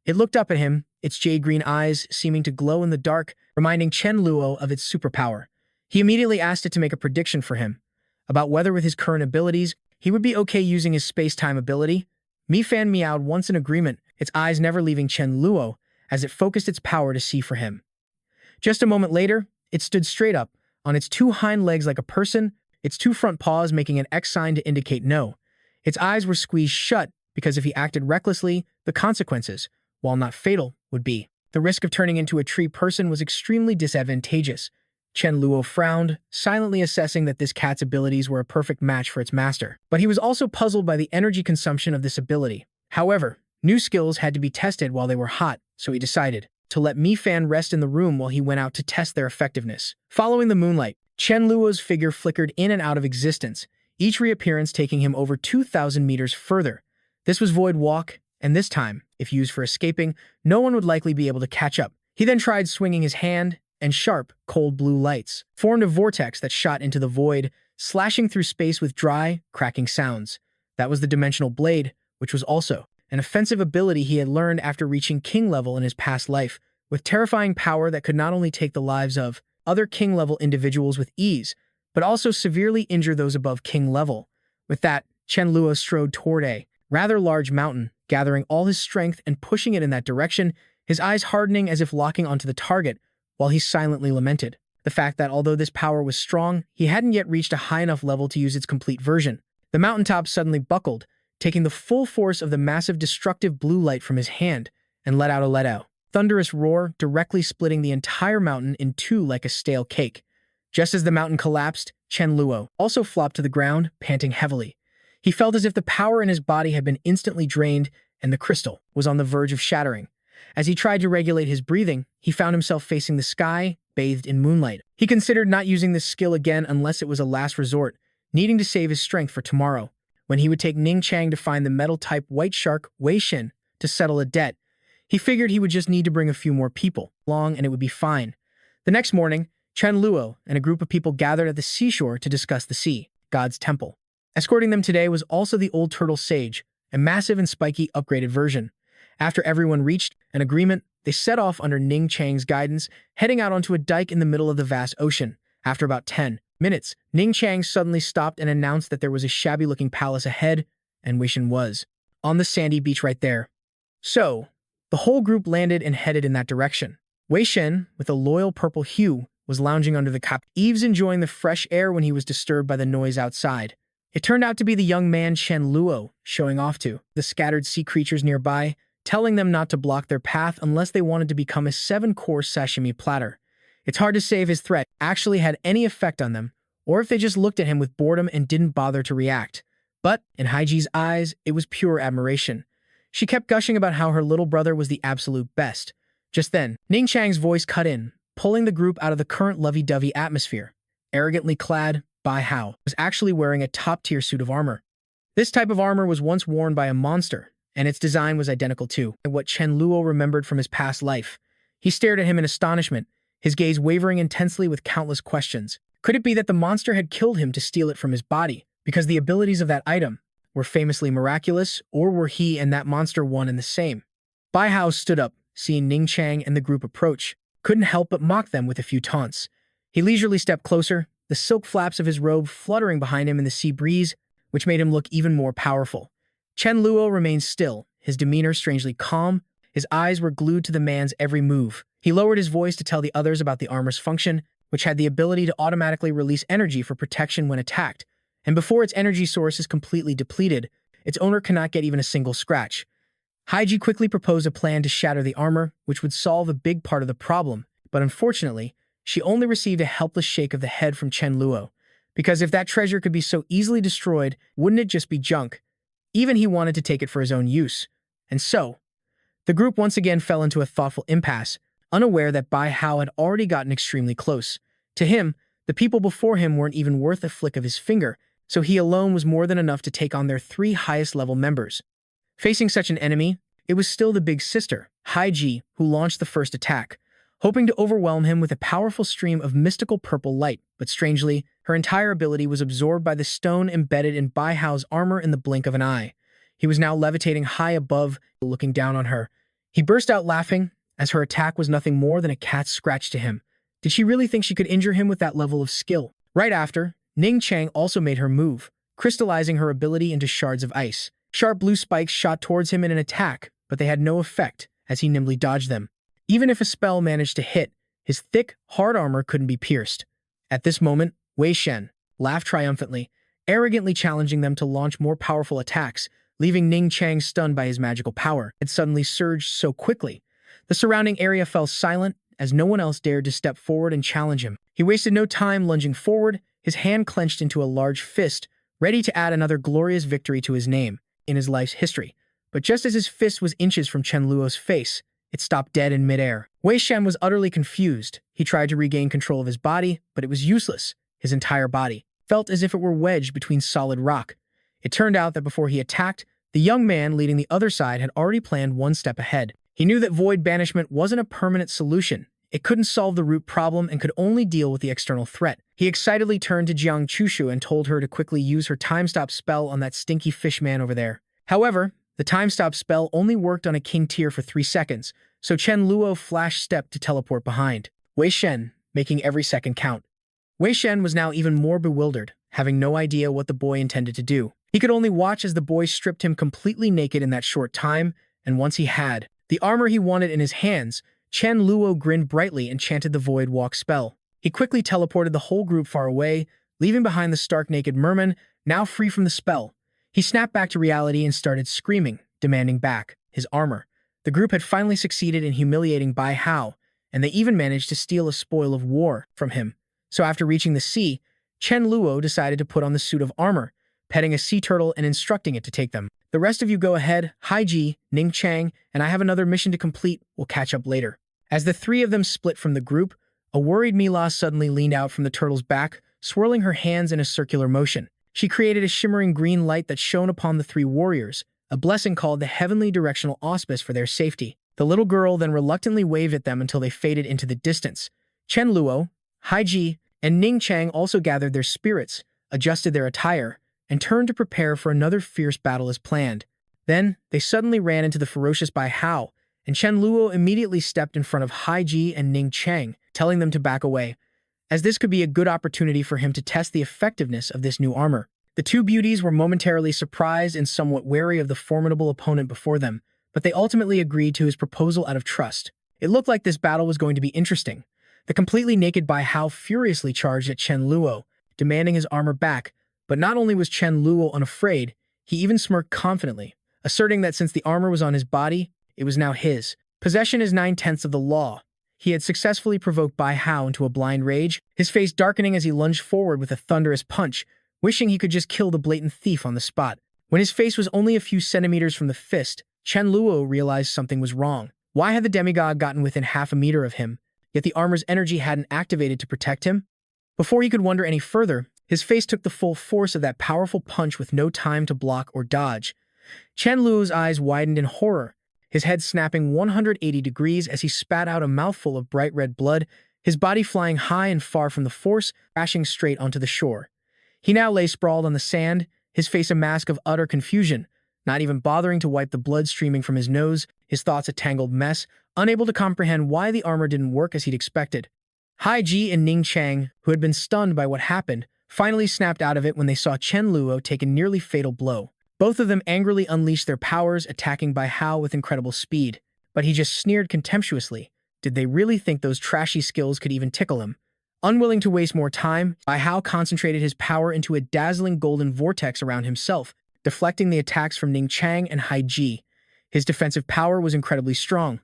It looked up at him, its jade-green eyes seeming to glow in the dark, reminding Chen Luo of its superpower. He immediately asked it to make a prediction for him, about whether with his current abilities, he would be okay using his space-time ability. Mi Fan meowed once in agreement, its eyes never leaving Chen Luo, as it focused its power to see for him. Just a moment later, it stood straight up, on its 2 hind legs like a person, its 2 front paws making an X sign to indicate no. Its eyes were squeezed shut, because if he acted recklessly, the consequences, while not fatal, would be. The risk of turning into a tree person was extremely disadvantageous. Chen Luo frowned, silently assessing that this cat's abilities were a perfect match for its master. But he was also puzzled by the energy consumption of this ability. However, new skills had to be tested while they were hot, so he decided to let Mi Fan rest in the room while he went out to test their effectiveness. Following the moonlight, Chen Luo's figure flickered in and out of existence, each reappearance taking him over 2,000 meters further. This was Void Walk, and this time, if used for escaping, no one would likely be able to catch up. He then tried swinging his hand, and sharp, cold blue lights formed a vortex that shot into the void, slashing through space with dry, cracking sounds. That was the dimensional blade, which was also an offensive ability he had learned after reaching king level in his past life, with terrifying power that could not only take the lives of other king level individuals with ease, but also severely injure those above king level. With that, Chen Luo strode toward a rather large mountain, gathering all his strength and pushing it in that direction, his eyes hardening as if locking onto the target, while he silently lamented the fact that although this power was strong, he hadn't yet reached a high enough level to use its complete version. The mountaintop suddenly buckled, taking the full force of the massive destructive blue light from his hand, and let out a thunderous roar, directly splitting the entire mountain in two like a stale cake. Just as the mountain collapsed, Chen Luo also flopped to the ground, panting heavily. He felt as if the power in his body had been instantly drained, and the crystal was on the verge of shattering. As he tried to regulate his breathing, he found himself facing the sky, bathed in moonlight. He considered not using this skill again unless it was a last resort, needing to save his strength for tomorrow, when he would take Ning Chang to find the metal-type white shark Wei Shen to settle a debt. He figured he would just need to bring a few more people along and it would be fine. The next morning, Chen Luo and a group of people gathered at the seashore to discuss the sea god's temple. Escorting them today was also the old turtle sage, a massive and spiky upgraded version. After everyone reached an agreement, they set off under Ning Chang's guidance, heading out onto a dike in the middle of the vast ocean. After about 10 minutes, Ning Chang suddenly stopped and announced that there was a shabby-looking palace ahead, and Wei Shen was on the sandy beach right there. So, the whole group landed and headed in that direction. Wei Shen, with a loyal purple hue, was lounging under the cap eaves enjoying the fresh air when he was disturbed by the noise outside. It turned out to be the young man Chen Luo showing off to the scattered sea creatures nearby, telling them not to block their path unless they wanted to become a 7-course sashimi platter. It's hard to say if his threat actually had any effect on them, or if they just looked at him with boredom and didn't bother to react. But, in Haiji's eyes, it was pure admiration. She kept gushing about how her little brother was the absolute best. Just then, Ning Chang's voice cut in, pulling the group out of the current lovey-dovey atmosphere. Arrogantly clad, Bai Hao was actually wearing a top-tier suit of armor. This type of armor was once worn by a monster, and its design was identical to what Chen Luo remembered from his past life. He stared at him in astonishment, his gaze wavering intensely with countless questions. Could it be that the monster had killed him to steal it from his body, because the abilities of that item were famously miraculous, or were he and that monster one and the same? Bai Hao stood up, seeing Ning Chang and the group approach, couldn't help but mock them with a few taunts. He leisurely stepped closer, the silk flaps of his robe fluttering behind him in the sea breeze, which made him look even more powerful. Chen Luo remained still, his demeanor strangely calm. His eyes were glued to the man's every move. He lowered his voice to tell the others about the armor's function, which had the ability to automatically release energy for protection when attacked, and before its energy source is completely depleted, its owner cannot get even a single scratch. Haiji quickly proposed a plan to shatter the armor, which would solve a big part of the problem, but unfortunately, she only received a helpless shake of the head from Chen Luo, because if that treasure could be so easily destroyed, wouldn't it just be junk? Even he wanted to take it for his own use. And so, the group once again fell into a thoughtful impasse, unaware that Bai Hao had already gotten extremely close. To him, the people before him weren't even worth a flick of his finger, so he alone was more than enough to take on their 3 highest-level members. Facing such an enemy, it was still the big sister, Haiji, who launched the first attack, hoping to overwhelm him with a powerful stream of mystical purple light, but strangely, her entire ability was absorbed by the stone embedded in Bai Hao's armor in the blink of an eye. He was now levitating high above, looking down on her. He burst out laughing, as her attack was nothing more than a cat's scratch to him. Did she really think she could injure him with that level of skill? Right after, Ning Chang also made her move, crystallizing her ability into shards of ice. Sharp blue spikes shot towards him in an attack, but they had no effect, as he nimbly dodged them. Even if a spell managed to hit, his thick, hard armor couldn't be pierced. At this moment, Wei Shen laughed triumphantly, arrogantly challenging them to launch more powerful attacks, leaving Ning Chang stunned by his magical power. It suddenly surged so quickly. The surrounding area fell silent, as no one else dared to step forward and challenge him. He wasted no time lunging forward, his hand clenched into a large fist, ready to add another glorious victory to his name in his life's history. But just as his fist was inches from Chen Luo's face, it stopped dead in midair. Wei Shen was utterly confused. He tried to regain control of his body, but it was useless. His entire body felt as if it were wedged between solid rock. It turned out that before he attacked, The young man leading the other side had already planned one step ahead. He knew that void banishment wasn't a permanent solution. It couldn't solve the root problem and could only deal with the external threat. He excitedly turned to Jiang Chushu and told her to quickly use her time-stop spell on that stinky fish man over there. However, the time-stop spell only worked on a king tier for 3 seconds, so Chen Luo flash-stepped to teleport behind Wei Shen, making every second count. Wei Shen was now even more bewildered, having no idea what the boy intended to do. He could only watch as the boy stripped him completely naked in that short time, and once he had the armor he wanted in his hands, Chen Luo grinned brightly and chanted the Void Walk spell. He quickly teleported the whole group far away, leaving behind the stark-naked merman, now free from the spell. He snapped back to reality and started screaming, demanding back his armor. The group had finally succeeded in humiliating Bai Hao, and they even managed to steal a spoil of war from him. So after reaching the sea, Chen Luo decided to put on the suit of armor, petting a sea turtle and instructing it to take them. The rest of you go ahead, Haiji, Ning Chang, and I have another mission to complete. We'll catch up later. As the three of them split from the group, a worried Mila suddenly leaned out from the turtle's back, swirling her hands in a circular motion. She created a shimmering green light that shone upon the three warriors, a blessing called the heavenly directional auspice for their safety. The little girl then reluctantly waved at them until they faded into the distance. Chen Luo, Haiji, and Ning Chang also gathered their spirits, adjusted their attire, and turned to prepare for another fierce battle as planned. Then, they suddenly ran into the ferocious Bai Hao, and Chen Luo immediately stepped in front of Haiji and Ning Chang, telling them to back away, as this could be a good opportunity for him to test the effectiveness of this new armor. The two beauties were momentarily surprised and somewhat wary of the formidable opponent before them, but they ultimately agreed to his proposal out of trust. It looked like this battle was going to be interesting. The completely naked Bai Hao furiously charged at Chen Luo, demanding his armor back, but not only was Chen Luo unafraid, he even smirked confidently, asserting that since the armor was on his body, it was now his. Possession is 9/10 of the law. He had successfully provoked Bai Hao into a blind rage, his face darkening as he lunged forward with a thunderous punch, wishing he could just kill the blatant thief on the spot. When his face was only a few centimeters from the fist, Chen Luo realized something was wrong. Why had the demigod gotten within half a meter of him, yet the armor's energy hadn't activated to protect him? Before he could wonder any further, his face took the full force of that powerful punch with no time to block or dodge. Chen Luo's eyes widened in horror, his head snapping 180 degrees as he spat out a mouthful of bright red blood, his body flying high and far from the force, crashing straight onto the shore. He now lay sprawled on the sand, his face a mask of utter confusion, not even bothering to wipe the blood streaming from his nose, his thoughts a tangled mess, unable to comprehend why the armor didn't work as he'd expected. Haiji and Ning Chang, who had been stunned by what happened, finally snapped out of it when they saw Chen Luo take a nearly fatal blow. Both of them angrily unleashed their powers, attacking Bai Hao with incredible speed. But he just sneered contemptuously. Did they really think those trashy skills could even tickle him? Unwilling to waste more time, Bai Hao concentrated his power into a dazzling golden vortex around himself, deflecting the attacks from Ning Chang and Haiji. His defensive power was incredibly strong.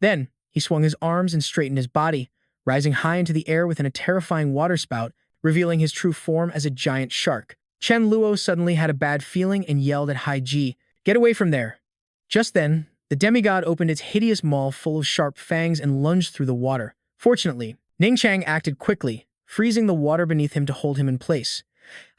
Then, he swung his arms and straightened his body, rising high into the air within a terrifying waterspout, revealing his true form as a giant shark. Chen Luo suddenly had a bad feeling and yelled at Haiji, "Get away from there!" Just then, the demigod opened its hideous maw full of sharp fangs and lunged through the water. Fortunately, Ning Chang acted quickly, freezing the water beneath him to hold him in place.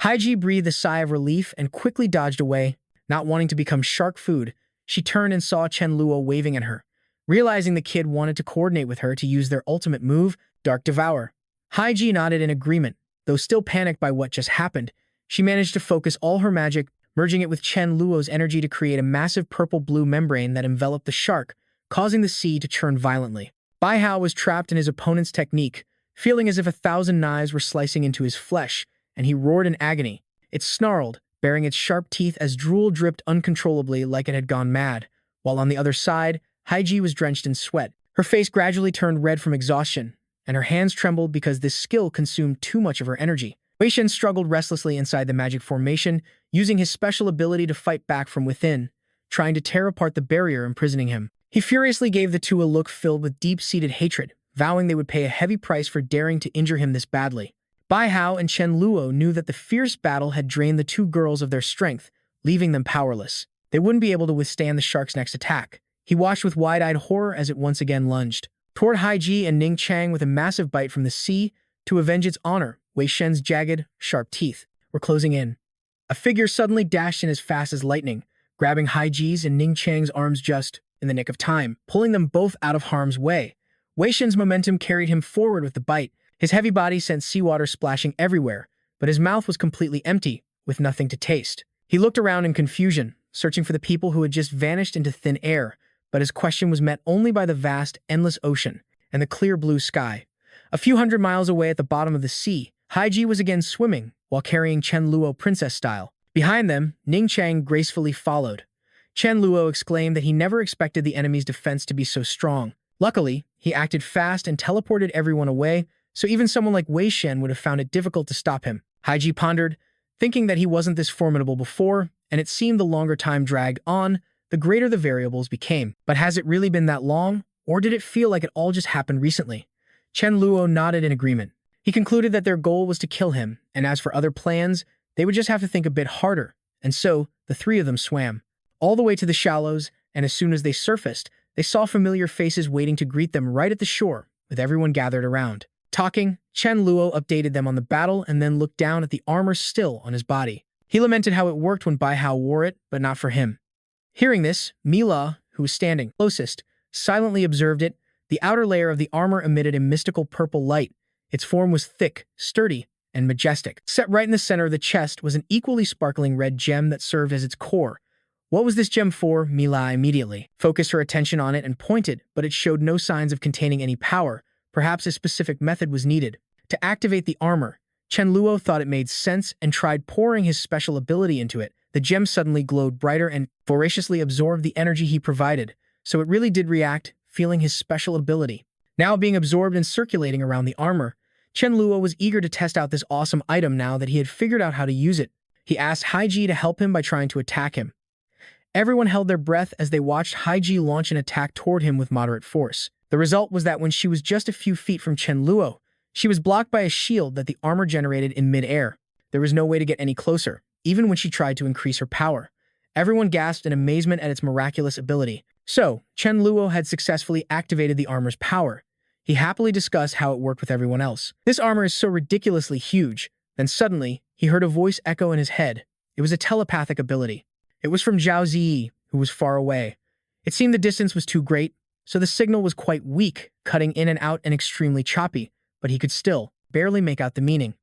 Haiji breathed a sigh of relief and quickly dodged away. Not wanting to become shark food, she turned and saw Chen Luo waving at her. Realizing the kid wanted to coordinate with her to use their ultimate move, Dark Devour. Haiji nodded in agreement, though still panicked by what just happened. She managed to focus all her magic, merging it with Chen Luo's energy to create a massive purple-blue membrane that enveloped the shark, causing the sea to churn violently. Bai Hao was trapped in his opponent's technique, feeling as if 1,000 knives were slicing into his flesh, and he roared in agony. It snarled, baring its sharp teeth as drool dripped uncontrollably like it had gone mad, while on the other side, Haiji was drenched in sweat. Her face gradually turned red from exhaustion, and her hands trembled because this skill consumed too much of her energy. Wei Shen struggled restlessly inside the magic formation, using his special ability to fight back from within, trying to tear apart the barrier imprisoning him. He furiously gave the two a look filled with deep-seated hatred, vowing they would pay a heavy price for daring to injure him this badly. Bai Hao and Chen Luo knew that the fierce battle had drained the two girls of their strength, leaving them powerless. They wouldn't be able to withstand the shark's next attack. He watched with wide-eyed horror as it once again lunged toward Haiji and Ning Chang with a massive bite from the sea. To avenge its honor, Wei Shen's jagged, sharp teeth were closing in. A figure suddenly dashed in as fast as lightning, grabbing Haiji's and Ning Chang's arms just in the nick of time, pulling them both out of harm's way. Wei Shen's momentum carried him forward with the bite. His heavy body sent seawater splashing everywhere, but his mouth was completely empty, with nothing to taste. He looked around in confusion, searching for the people who had just vanished into thin air, but his question was met only by the vast, endless ocean and the clear blue sky. A few hundred miles away at the bottom of the sea, Haiji was again swimming while carrying Chen Luo princess style. Behind them, Ning Chang gracefully followed. Chen Luo exclaimed that he never expected the enemy's defense to be so strong. Luckily, he acted fast and teleported everyone away, so even someone like Wei Shen would have found it difficult to stop him. Haiji pondered, thinking that he wasn't this formidable before, and it seemed the longer time dragged on, the greater the variables became. But has it really been that long, or did it feel like it all just happened recently? Chen Luo nodded in agreement. He concluded that their goal was to kill him, and as for other plans, they would just have to think a bit harder, and so the three of them swam all the way to the shallows, and as soon as they surfaced, they saw familiar faces waiting to greet them right at the shore, with everyone gathered around. Talking, Chen Luo updated them on the battle and then looked down at the armor still on his body. He lamented how it worked when Bai Hao wore it, but not for him. Hearing this, Mila, who was standing closest, silently observed it. The outer layer of the armor emitted a mystical purple light. Its form was thick, sturdy, and majestic. Set right in the center of the chest was an equally sparkling red gem that served as its core. What was this gem for? Mila immediately focused her attention on it and pointed, but it showed no signs of containing any power. Perhaps a specific method was needed. To activate the armor, Chen Luo thought it made sense and tried pouring his special ability into it. The gem suddenly glowed brighter and voraciously absorbed the energy he provided, so it really did react, feeling his special ability. Now being absorbed and circulating around the armor, Chen Luo was eager to test out this awesome item now that he had figured out how to use it. He asked Haiji to help him by trying to attack him. Everyone held their breath as they watched Haiji launch an attack toward him with moderate force. The result was that when she was just a few feet from Chen Luo, she was blocked by a shield that the armor generated in mid-air. There was no way to get any closer, even when she tried to increase her power. Everyone gasped in amazement at its miraculous ability. So, Chen Luo had successfully activated the armor's power. He happily discussed how it worked with everyone else. This armor is so ridiculously huge. Then suddenly, he heard a voice echo in his head. It was a telepathic ability. It was from Zhao Ziyi, who was far away. It seemed the distance was too great, so the signal was quite weak, cutting in and out and extremely choppy, but he could still barely make out the meaning.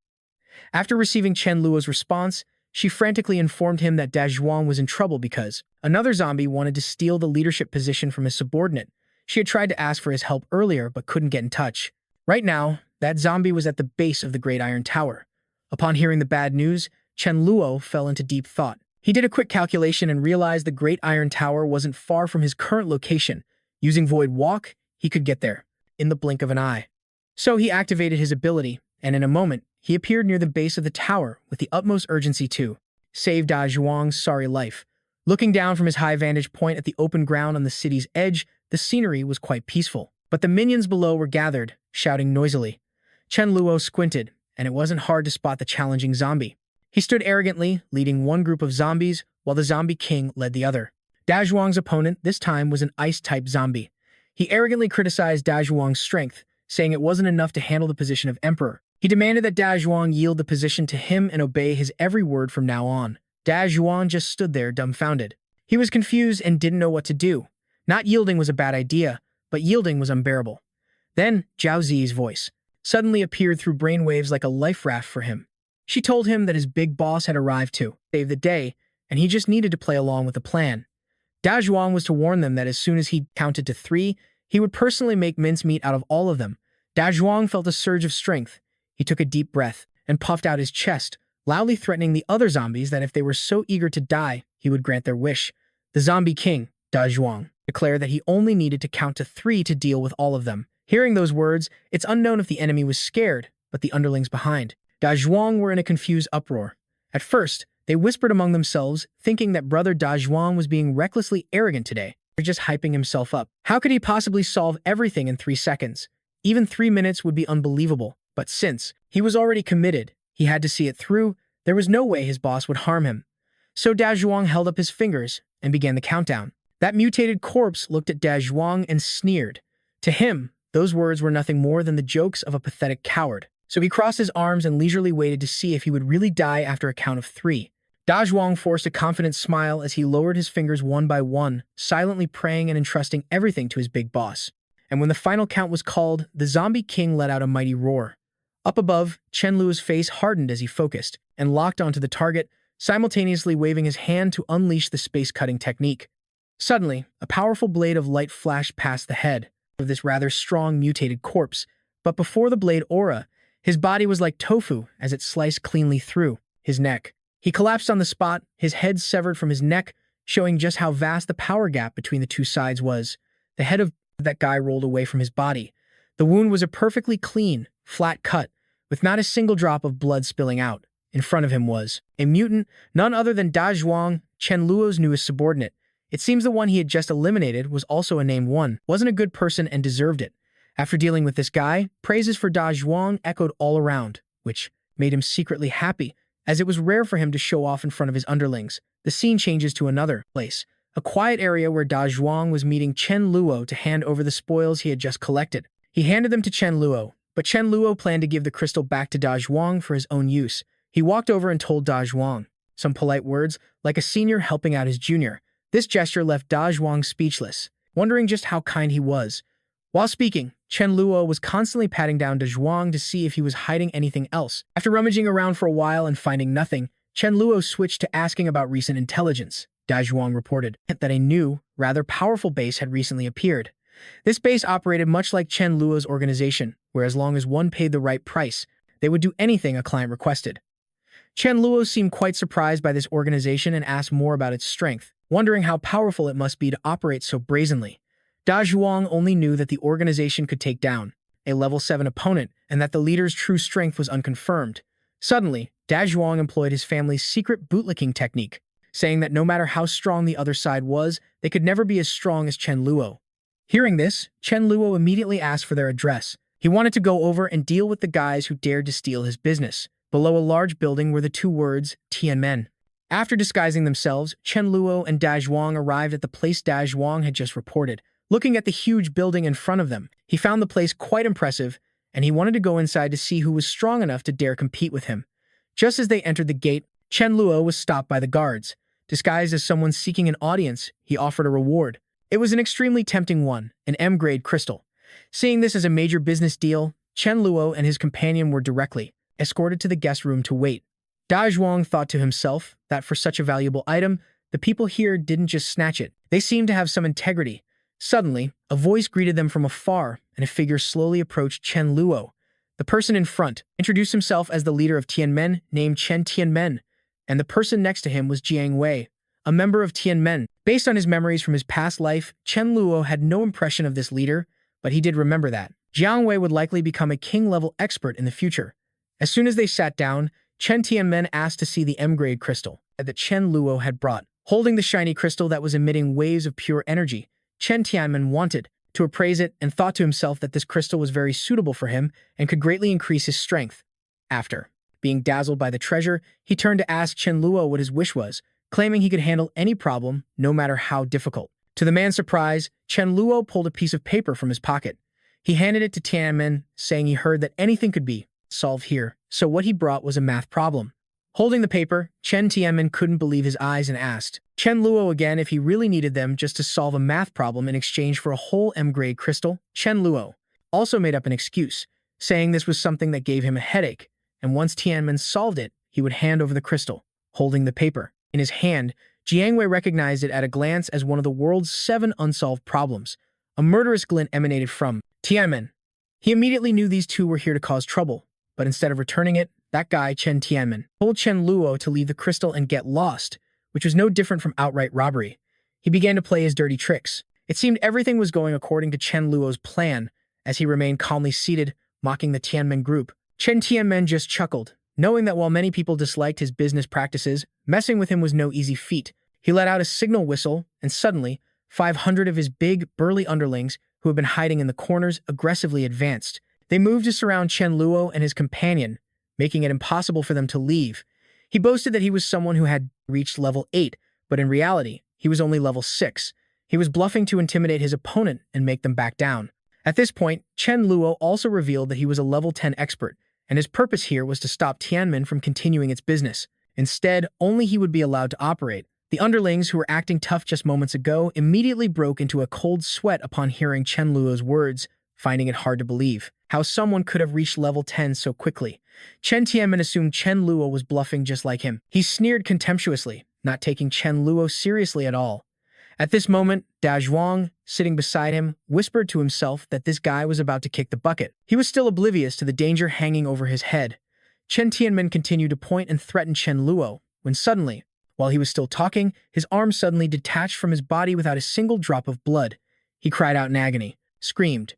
After receiving Chen Luo's response, she frantically informed him that Da Zhuang was in trouble because another zombie wanted to steal the leadership position from his subordinate. She had tried to ask for his help earlier but couldn't get in touch. Right now, that zombie was at the base of the Great Iron Tower. Upon hearing the bad news, Chen Luo fell into deep thought. He did a quick calculation and realized the Great Iron Tower wasn't far from his current location. Using Void Walk, he could get there, in the blink of an eye. So he activated his ability, and in a moment, he appeared near the base of the tower with the utmost urgency to save Da Zhuang's sorry life. Looking down from his high vantage point at the open ground on the city's edge, the scenery was quite peaceful. But the minions below were gathered, shouting noisily. Chen Luo squinted, and it wasn't hard to spot the challenging zombie. He stood arrogantly, leading one group of zombies, while the zombie king led the other. Da Zhuang's opponent this time was an ice-type zombie. He arrogantly criticized Da Zhuang's strength, saying it wasn't enough to handle the position of emperor. He demanded that Da Zhuang yield the position to him and obey his every word from now on. Da Zhuang just stood there dumbfounded. He was confused and didn't know what to do. Not yielding was a bad idea, but yielding was unbearable. Then, Zhao Ziyi's voice suddenly appeared through brainwaves like a life raft for him. She told him that his big boss had arrived to save the day, and he just needed to play along with the plan. Da Zhuang was to warn them that as soon as he counted to 3, he would personally make mincemeat out of all of them. Da Zhuang felt a surge of strength. He took a deep breath and puffed out his chest, loudly threatening the other zombies that if they were so eager to die, he would grant their wish. The zombie king, Da Zhuang, declared that he only needed to count to 3 to deal with all of them. Hearing those words, it's unknown if the enemy was scared, but the underlings behind Da Zhuang were in a confused uproar. At first, they whispered among themselves, thinking that brother Da Zhuang was being recklessly arrogant today, or just hyping himself up. How could he possibly solve everything in 3 seconds? Even 3 minutes would be unbelievable. But since he was already committed, he had to see it through. There was no way his boss would harm him. So Da Zhuang held up his fingers and began the countdown. That mutated corpse looked at Da Zhuang and sneered. To him, those words were nothing more than the jokes of a pathetic coward. So he crossed his arms and leisurely waited to see if he would really die after a count of 3. Da Zhuang forced a confident smile as he lowered his fingers one by one, silently praying and entrusting everything to his big boss. And when the final count was called, the zombie king let out a mighty roar. Up above, Chen Luo's face hardened as he focused and locked onto the target, simultaneously waving his hand to unleash the space-cutting technique. Suddenly, a powerful blade of light flashed past the head of this rather strong mutated corpse, but before the blade aura, his body was like tofu as it sliced cleanly through his neck. He collapsed on the spot, his head severed from his neck, showing just how vast the power gap between the two sides was. The head of that guy rolled away from his body. The wound was a perfectly clean, flat cut, with not a single drop of blood spilling out. In front of him was a mutant, none other than Da Zhuang, Chen Luo's newest subordinate. It seems the one he had just eliminated was also a named one, wasn't a good person and deserved it. After dealing with this guy, praises for Da Zhuang echoed all around, which made him secretly happy, as it was rare for him to show off in front of his underlings. The scene changes to another place, a quiet area where Da Zhuang was meeting Chen Luo to hand over the spoils he had just collected. He handed them to Chen Luo, but Chen Luo planned to give the crystal back to Da Zhuang for his own use. He walked over and told Da Zhuang some polite words, like a senior helping out his junior. This gesture left Da Zhuang speechless, wondering just how kind he was. While speaking, Chen Luo was constantly patting down Da Zhuang to see if he was hiding anything else. After rummaging around for a while and finding nothing, Chen Luo switched to asking about recent intelligence. Da Zhuang reported that a new, rather powerful base had recently appeared. This base operated much like Chen Luo's organization, where as long as one paid the right price, they would do anything a client requested. Chen Luo seemed quite surprised by this organization and asked more about its strength, wondering how powerful it must be to operate so brazenly. Da Zhuang only knew that the organization could take down a level 7 opponent and that the leader's true strength was unconfirmed. Suddenly, Da Zhuang employed his family's secret bootlicking technique, saying that no matter how strong the other side was, they could never be as strong as Chen Luo. Hearing this, Chen Luo immediately asked for their address. He wanted to go over and deal with the guys who dared to steal his business. Below a large building were the two words, Tianmen. After disguising themselves, Chen Luo and Da Zhuang arrived at the place Da Zhuang had just reported. Looking at the huge building in front of them, he found the place quite impressive, and he wanted to go inside to see who was strong enough to dare compete with him. Just as they entered the gate, Chen Luo was stopped by the guards. Disguised as someone seeking an audience, he offered a reward. It was an extremely tempting one, an M-grade crystal. Seeing this as a major business deal, Chen Luo and his companion were directly escorted to the guest room to wait. Da Zhuang thought to himself that for such a valuable item, the people here didn't just snatch it. They seemed to have some integrity. Suddenly, a voice greeted them from afar, and a figure slowly approached Chen Luo. The person in front introduced himself as the leader of Tianmen, named Chen Tianmen, and the person next to him was Jiang Wei, a member of Tianmen. Based on his memories from his past life, Chen Luo had no impression of this leader, but he did remember that Jiang Wei would likely become a king-level expert in the future. As soon as they sat down, Chen Tianmen asked to see the M-grade crystal that Chen Luo had brought. Holding the shiny crystal that was emitting waves of pure energy, Chen Tianmen wanted to appraise it and thought to himself that this crystal was very suitable for him and could greatly increase his strength. After being dazzled by the treasure, he turned to ask Chen Luo what his wish was, claiming he could handle any problem, no matter how difficult. To the man's surprise, Chen Luo pulled a piece of paper from his pocket. He handed it to Tianmen, saying he heard that anything could be solved here, so what he brought was a math problem. Holding the paper, Chen Tianmen couldn't believe his eyes and asked Chen Luo again if he really needed them just to solve a math problem in exchange for a whole M-grade crystal. Chen Luo also made up an excuse, saying this was something that gave him a headache, and once Tianmen solved it, he would hand over the crystal. Holding the paper in his hand, Jiang Wei recognized it at a glance as one of the world's 7 unsolved problems. A murderous glint emanated from Tianmen. He immediately knew these two were here to cause trouble, but instead of returning it, that guy, Chen Tianmen, told Chen Luo to leave the crystal and get lost, which was no different from outright robbery. He began to play his dirty tricks. It seemed everything was going according to Chen Luo's plan, as he remained calmly seated, mocking the Tianmen group. Chen Tianmen just chuckled, knowing that while many people disliked his business practices, messing with him was no easy feat. He let out a signal whistle, and suddenly, 500 of his big, burly underlings, who had been hiding in the corners, aggressively advanced. They moved to surround Chen Luo and his companion, making it impossible for them to leave. He boasted that he was someone who had reached level 8, but in reality, he was only level 6. He was bluffing to intimidate his opponent and make them back down. At this point, Chen Luo also revealed that he was a level 10 expert, and his purpose here was to stop Tianmen from continuing its business. Instead, only he would be allowed to operate. The underlings, who were acting tough just moments ago, immediately broke into a cold sweat upon hearing Chen Luo's words, finding it hard to believe how someone could have reached level 10 so quickly. Chen Tianmen assumed Chen Luo was bluffing just like him. He sneered contemptuously, not taking Chen Luo seriously at all. At this moment, Da Zhuang, sitting beside him, whispered to himself that this guy was about to kick the bucket. He was still oblivious to the danger hanging over his head. Chen Tianmen continued to point and threaten Chen Luo, when suddenly, while he was still talking, his arm suddenly detached from his body without a single drop of blood. He cried out in agony, screamed.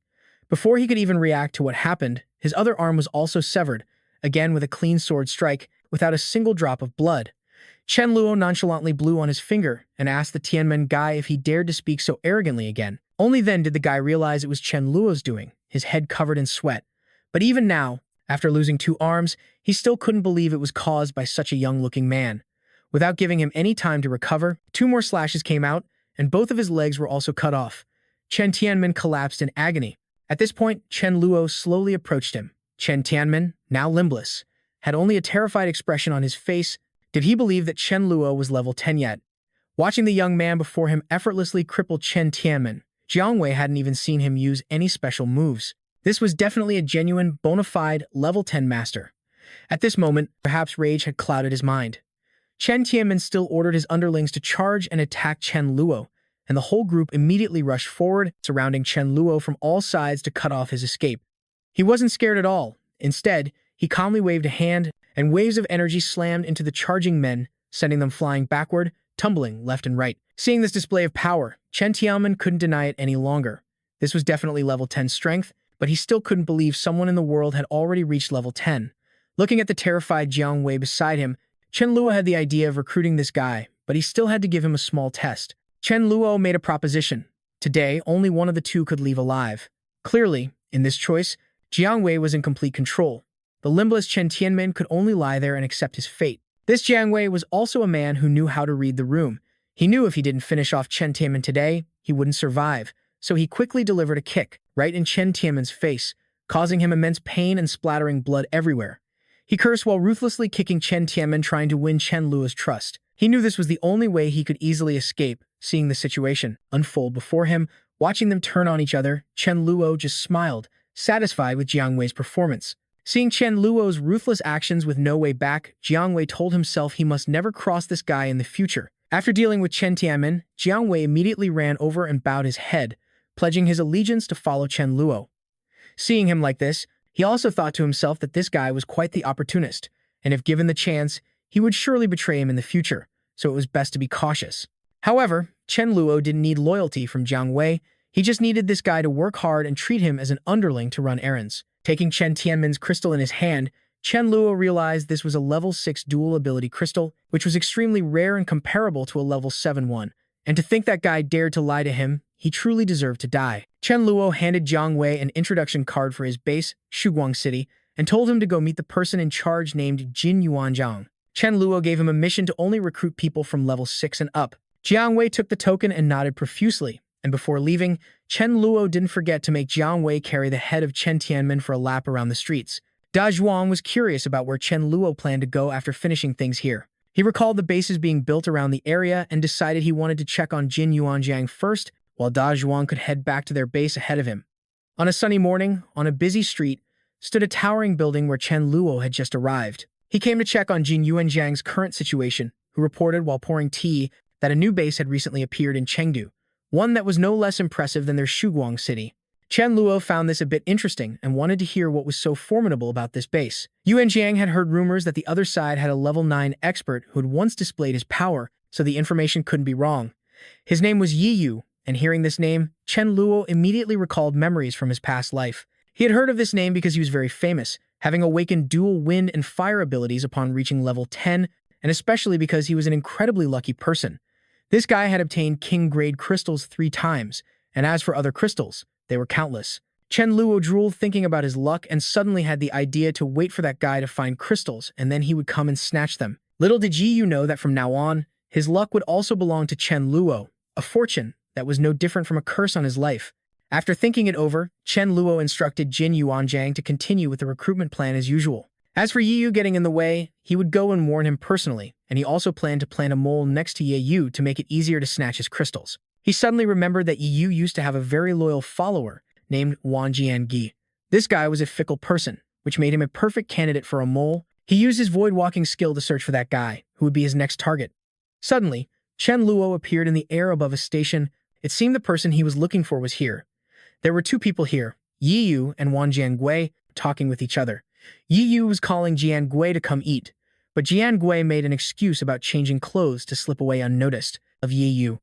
Before he could even react to what happened, his other arm was also severed, again with a clean sword strike, without a single drop of blood. Chen Luo nonchalantly blew on his finger and asked the Tianmen guy if he dared to speak so arrogantly again. Only then did the guy realize it was Chen Luo's doing, his head covered in sweat. But even now, after losing 2 arms, he still couldn't believe it was caused by such a young-looking man. Without giving him any time to recover, 2 more slashes came out, and both of his legs were also cut off. Chen Tianmen collapsed in agony. At this point, Chen Luo slowly approached him. Chen Tianmen, now limbless, had only a terrified expression on his face. Did he believe that Chen Luo was level 10 yet? Watching the young man before him effortlessly cripple Chen Tianmen, Jiang Wei hadn't even seen him use any special moves. This was definitely a genuine, bona fide level 10 master. At this moment, perhaps rage had clouded his mind. Chen Tianmen still ordered his underlings to charge and attack Chen Luo, and the whole group immediately rushed forward, surrounding Chen Luo from all sides to cut off his escape. He wasn't scared at all. Instead, he calmly waved a hand, and waves of energy slammed into the charging men, sending them flying backward, tumbling left and right. Seeing this display of power, Chen Tianmen couldn't deny it any longer. This was definitely level 10 strength, but he still couldn't believe someone in the world had already reached level 10. Looking at the terrified Jiang Wei beside him, Chen Luo had the idea of recruiting this guy, but he still had to give him a small test. Chen Luo made a proposition. Today, only one of the 2 could leave alive. Clearly, in this choice, Jiang Wei was in complete control. The limbless Chen Tianmen could only lie there and accept his fate. This Jiang Wei was also a man who knew how to read the room. He knew if he didn't finish off Chen Tianmen today, he wouldn't survive, so he quickly delivered a kick right in Chen Tianmen's face, causing him immense pain and splattering blood everywhere. He cursed while ruthlessly kicking Chen Tianmen, trying to win Chen Luo's trust. He knew this was the only way he could easily escape. Seeing the situation unfold before him, watching them turn on each other, Chen Luo just smiled, satisfied with Jiang Wei's performance. Seeing Chen Luo's ruthless actions with no way back, Jiang Wei told himself he must never cross this guy in the future. After dealing with Chen Tianmen, Jiang Wei immediately ran over and bowed his head, pledging his allegiance to follow Chen Luo. Seeing him like this, he also thought to himself that this guy was quite the opportunist, and if given the chance, he would surely betray him in the future, so it was best to be cautious. However, Chen Luo didn't need loyalty from Jiang Wei. He just needed this guy to work hard and treat him as an underling to run errands. Taking Chen Tianmen's crystal in his hand, Chen Luo realized this was a level 6 dual ability crystal, which was extremely rare and comparable to a level 7 one. And to think that guy dared to lie to him, he truly deserved to die. Chen Luo handed Jiang Wei an introduction card for his base, Shuguang City, and told him to go meet the person in charge named Jin Yuanzhang. Chen Luo gave him a mission to only recruit people from level 6 and up. Jiang Wei took the token and nodded profusely, and before leaving, Chen Luo didn't forget to make Jiang Wei carry the head of Chen Tianmen for a lap around the streets. Da Zhuang was curious about where Chen Luo planned to go after finishing things here. He recalled the bases being built around the area and decided he wanted to check on Jin Yuanzhang first, while Da Zhuang could head back to their base ahead of him. On a sunny morning, on a busy street, stood a towering building where Chen Luo had just arrived. He came to check on Jin Yuanzhang's current situation, who reported while pouring tea that a new base had recently appeared in Chengdu, one that was no less impressive than their Shuguang city. Chen Luo found this a bit interesting and wanted to hear what was so formidable about this base. Yuanzhang had heard rumors that the other side had a level 9 expert who had once displayed his power, so the information couldn't be wrong. His name was Yi Yu, and hearing this name, Chen Luo immediately recalled memories from his past life. He had heard of this name because he was very famous, having awakened dual wind and fire abilities upon reaching level 10, and especially because he was an incredibly lucky person. This guy had obtained king-grade crystals 3 times, and as for other crystals, they were countless. Chen Luo drooled thinking about his luck and suddenly had the idea to wait for that guy to find crystals and then he would come and snatch them. Little did Yi Yu know that from now on, his luck would also belong to Chen Luo, a fortune that was no different from a curse on his life. After thinking it over, Chen Luo instructed Jin Yuanzhang to continue with the recruitment plan as usual. As for Yu getting in the way, he would go and warn him personally, and he also planned to plant a mole next to Yu to make it easier to snatch his crystals. He suddenly remembered that Yu used to have a very loyal follower named Wang Jiangi. This guy was a fickle person, which made him a perfect candidate for a mole. He used his void-walking skill to search for that guy, who would be his next target. Suddenly, Chen Luo appeared in the air above a station. It seemed the person he was looking for was here. There were two people here, Yu and Wang Jiangui, talking with each other. Yu was calling Jiangui to come eat, but Jiangui made an excuse about changing clothes to slip away unnoticed of Yu.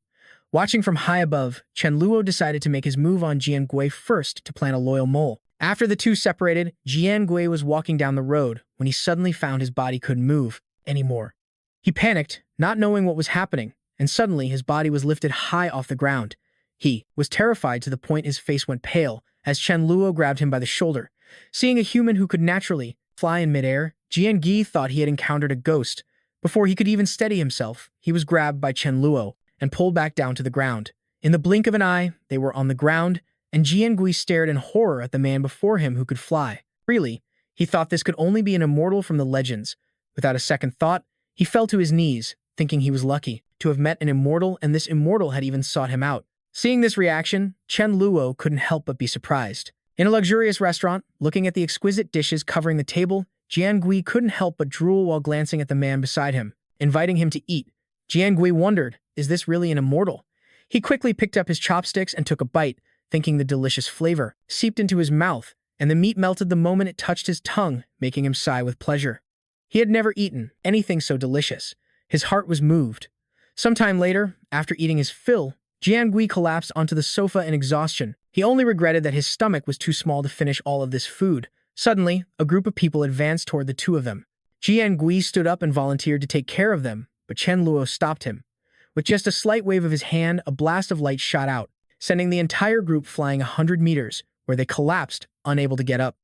Watching from high above, Chen Luo decided to make his move on Jiangui first to plant a loyal mole. After the two separated, Jiangui was walking down the road when he suddenly found his body couldn't move anymore. He panicked, not knowing what was happening, and suddenly his body was lifted high off the ground. He was terrified to the point his face went pale as Chen Luo grabbed him by the shoulder. Seeing a human who could naturally fly in midair, Jiangui thought he had encountered a ghost. Before he could even steady himself, he was grabbed by Chen Luo and pulled back down to the ground. In the blink of an eye, they were on the ground, and Jiangui stared in horror at the man before him who could fly. Really, he thought this could only be an immortal from the legends. Without a second thought, he fell to his knees, thinking he was lucky to have met an immortal, and this immortal had even sought him out. Seeing this reaction, Chen Luo couldn't help but be surprised. In a luxurious restaurant, looking at the exquisite dishes covering the table, Jiangui couldn't help but drool while glancing at the man beside him, inviting him to eat. Jiangui wondered, is this really an immortal? He quickly picked up his chopsticks and took a bite, thinking the delicious flavor seeped into his mouth, and the meat melted the moment it touched his tongue, making him sigh with pleasure. He had never eaten anything so delicious. His heart was moved. Sometime later, after eating his fill, Jiangui collapsed onto the sofa in exhaustion. He only regretted that his stomach was too small to finish all of this food. Suddenly, a group of people advanced toward the two of them. Jiangui stood up and volunteered to take care of them, but Chen Luo stopped him. With just a slight wave of his hand, a blast of light shot out, sending the entire group flying 100 meters, where they collapsed, unable to get up.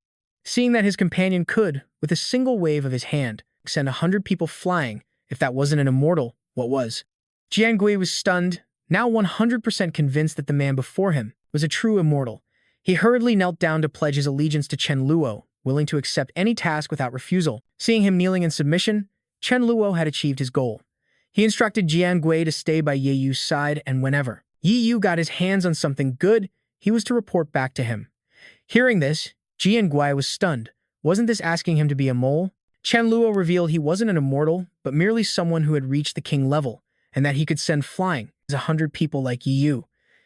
Seeing that his companion could, with a single wave of his hand, send 100 people flying, if that wasn't an immortal, what was? Jiangui was stunned, now 100% convinced that the man before him was a true immortal. He hurriedly knelt down to pledge his allegiance to Chen Luo, willing to accept any task without refusal. Seeing him kneeling in submission, Chen Luo had achieved his goal. He instructed Jiangui to stay by Yeyu's side, and whenever Yeyu got his hands on something good, he was to report back to him. Hearing this, Jiangui was stunned. Wasn't this asking him to be a mole? Chen Luo revealed he wasn't an immortal, but merely someone who had reached the king level, and that he could send flying as 100 people like Yeyu.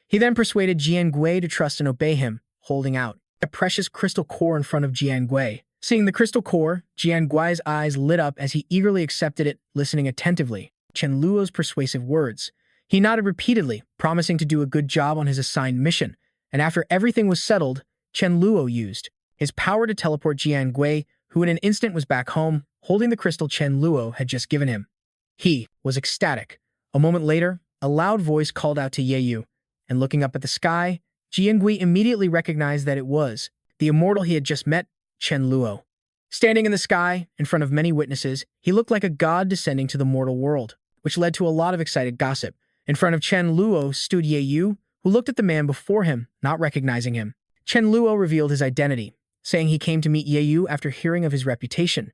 He then persuaded Jiangui to trust and obey him, holding out a precious crystal core in front of Jiangui. Seeing the crystal core, Jiangui's eyes lit up as he eagerly accepted it, listening attentively. Chen Luo's persuasive words. He nodded repeatedly, promising to do a good job on his assigned mission, and after everything was settled, Chen Luo used his power to teleport Jiangui, who in an instant was back home, holding the crystal Chen Luo had just given him. He was ecstatic. A moment later, a loud voice called out to Yeyu, and looking up at the sky, Jiangui immediately recognized that it was the immortal he had just met, Chen Luo. Standing in the sky, in front of many witnesses, he looked like a god descending to the mortal world, which led to a lot of excited gossip. In front of Chen Luo stood Yeyu, who looked at the man before him, not recognizing him. Chen Luo revealed his identity, saying he came to meet Yeyu after hearing of his reputation.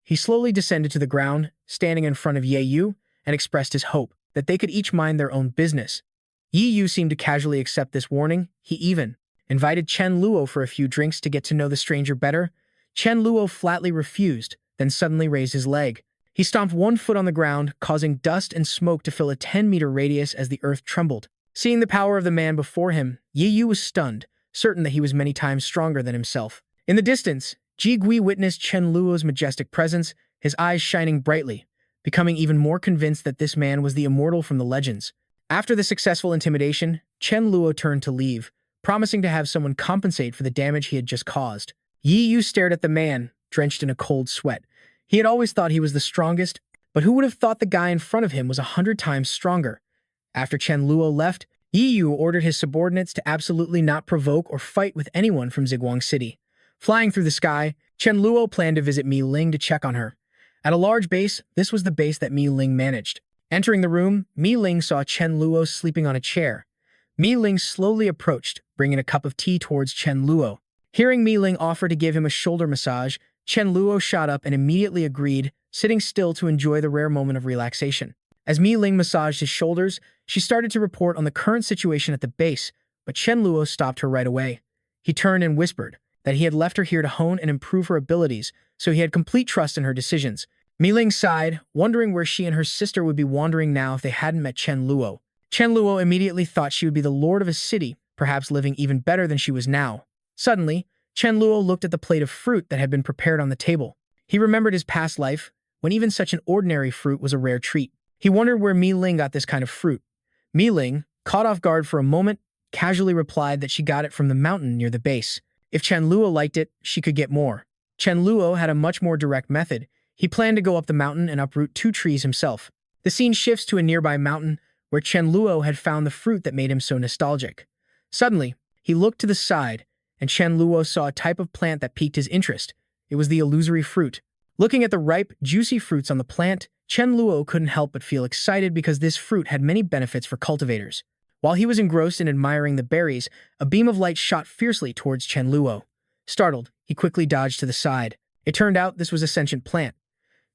He slowly descended to the ground, standing in front of Yeyu, and expressed his hope that they could each mind their own business. Yeyu seemed to casually accept this warning. He even invited Chen Luo for a few drinks to get to know the stranger better. Chen Luo flatly refused, then suddenly raised his leg. He stomped one foot on the ground, causing dust and smoke to fill a 10-meter radius as the earth trembled. Seeing the power of the man before him, Yeyu was stunned, certain that he was many times stronger than himself. In the distance, Ji Gui witnessed Chen Luo's majestic presence, his eyes shining brightly, becoming even more convinced that this man was the immortal from the legends. After the successful intimidation, Chen Luo turned to leave, promising to have someone compensate for the damage he had just caused. Yeyu stared at the man, drenched in a cold sweat. He had always thought he was the strongest, but who would have thought the guy in front of him was 100 times stronger? After Chen Luo left, Yeyu ordered his subordinates to absolutely not provoke or fight with anyone from Ziguang City. Flying through the sky, Chen Luo planned to visit Mi Ling to check on her. At a large base, this was the base that Mi Ling managed. Entering the room, Mi Ling saw Chen Luo sleeping on a chair. Mi Ling slowly approached, bringing a cup of tea towards Chen Luo. Hearing Mi Ling offer to give him a shoulder massage, Chen Luo shot up and immediately agreed, sitting still to enjoy the rare moment of relaxation. As Mi Ling massaged his shoulders, she started to report on the current situation at the base, but Chen Luo stopped her right away. He turned and whispered that he had left her here to hone and improve her abilities, so he had complete trust in her decisions. Mi Ling sighed, wondering where she and her sister would be wandering now if they hadn't met Chen Luo. Chen Luo immediately thought she would be the lord of a city, perhaps living even better than she was now. Suddenly, Chen Luo looked at the plate of fruit that had been prepared on the table. He remembered his past life, when even such an ordinary fruit was a rare treat. He wondered where Mi Ling got this kind of fruit. Mi Ling, caught off guard for a moment, casually replied that she got it from the mountain near the base. If Chen Luo liked it, she could get more. Chen Luo had a much more direct method. He planned to go up the mountain and uproot 2 trees himself. The scene shifts to a nearby mountain, where Chen Luo had found the fruit that made him so nostalgic. Suddenly, he looked to the side, and Chen Luo saw a type of plant that piqued his interest. It was the illusory fruit. Looking at the ripe, juicy fruits on the plant, Chen Luo couldn't help but feel excited because this fruit had many benefits for cultivators. While he was engrossed in admiring the berries, a beam of light shot fiercely towards Chen Luo. Startled, he quickly dodged to the side. It turned out this was a sentient plant.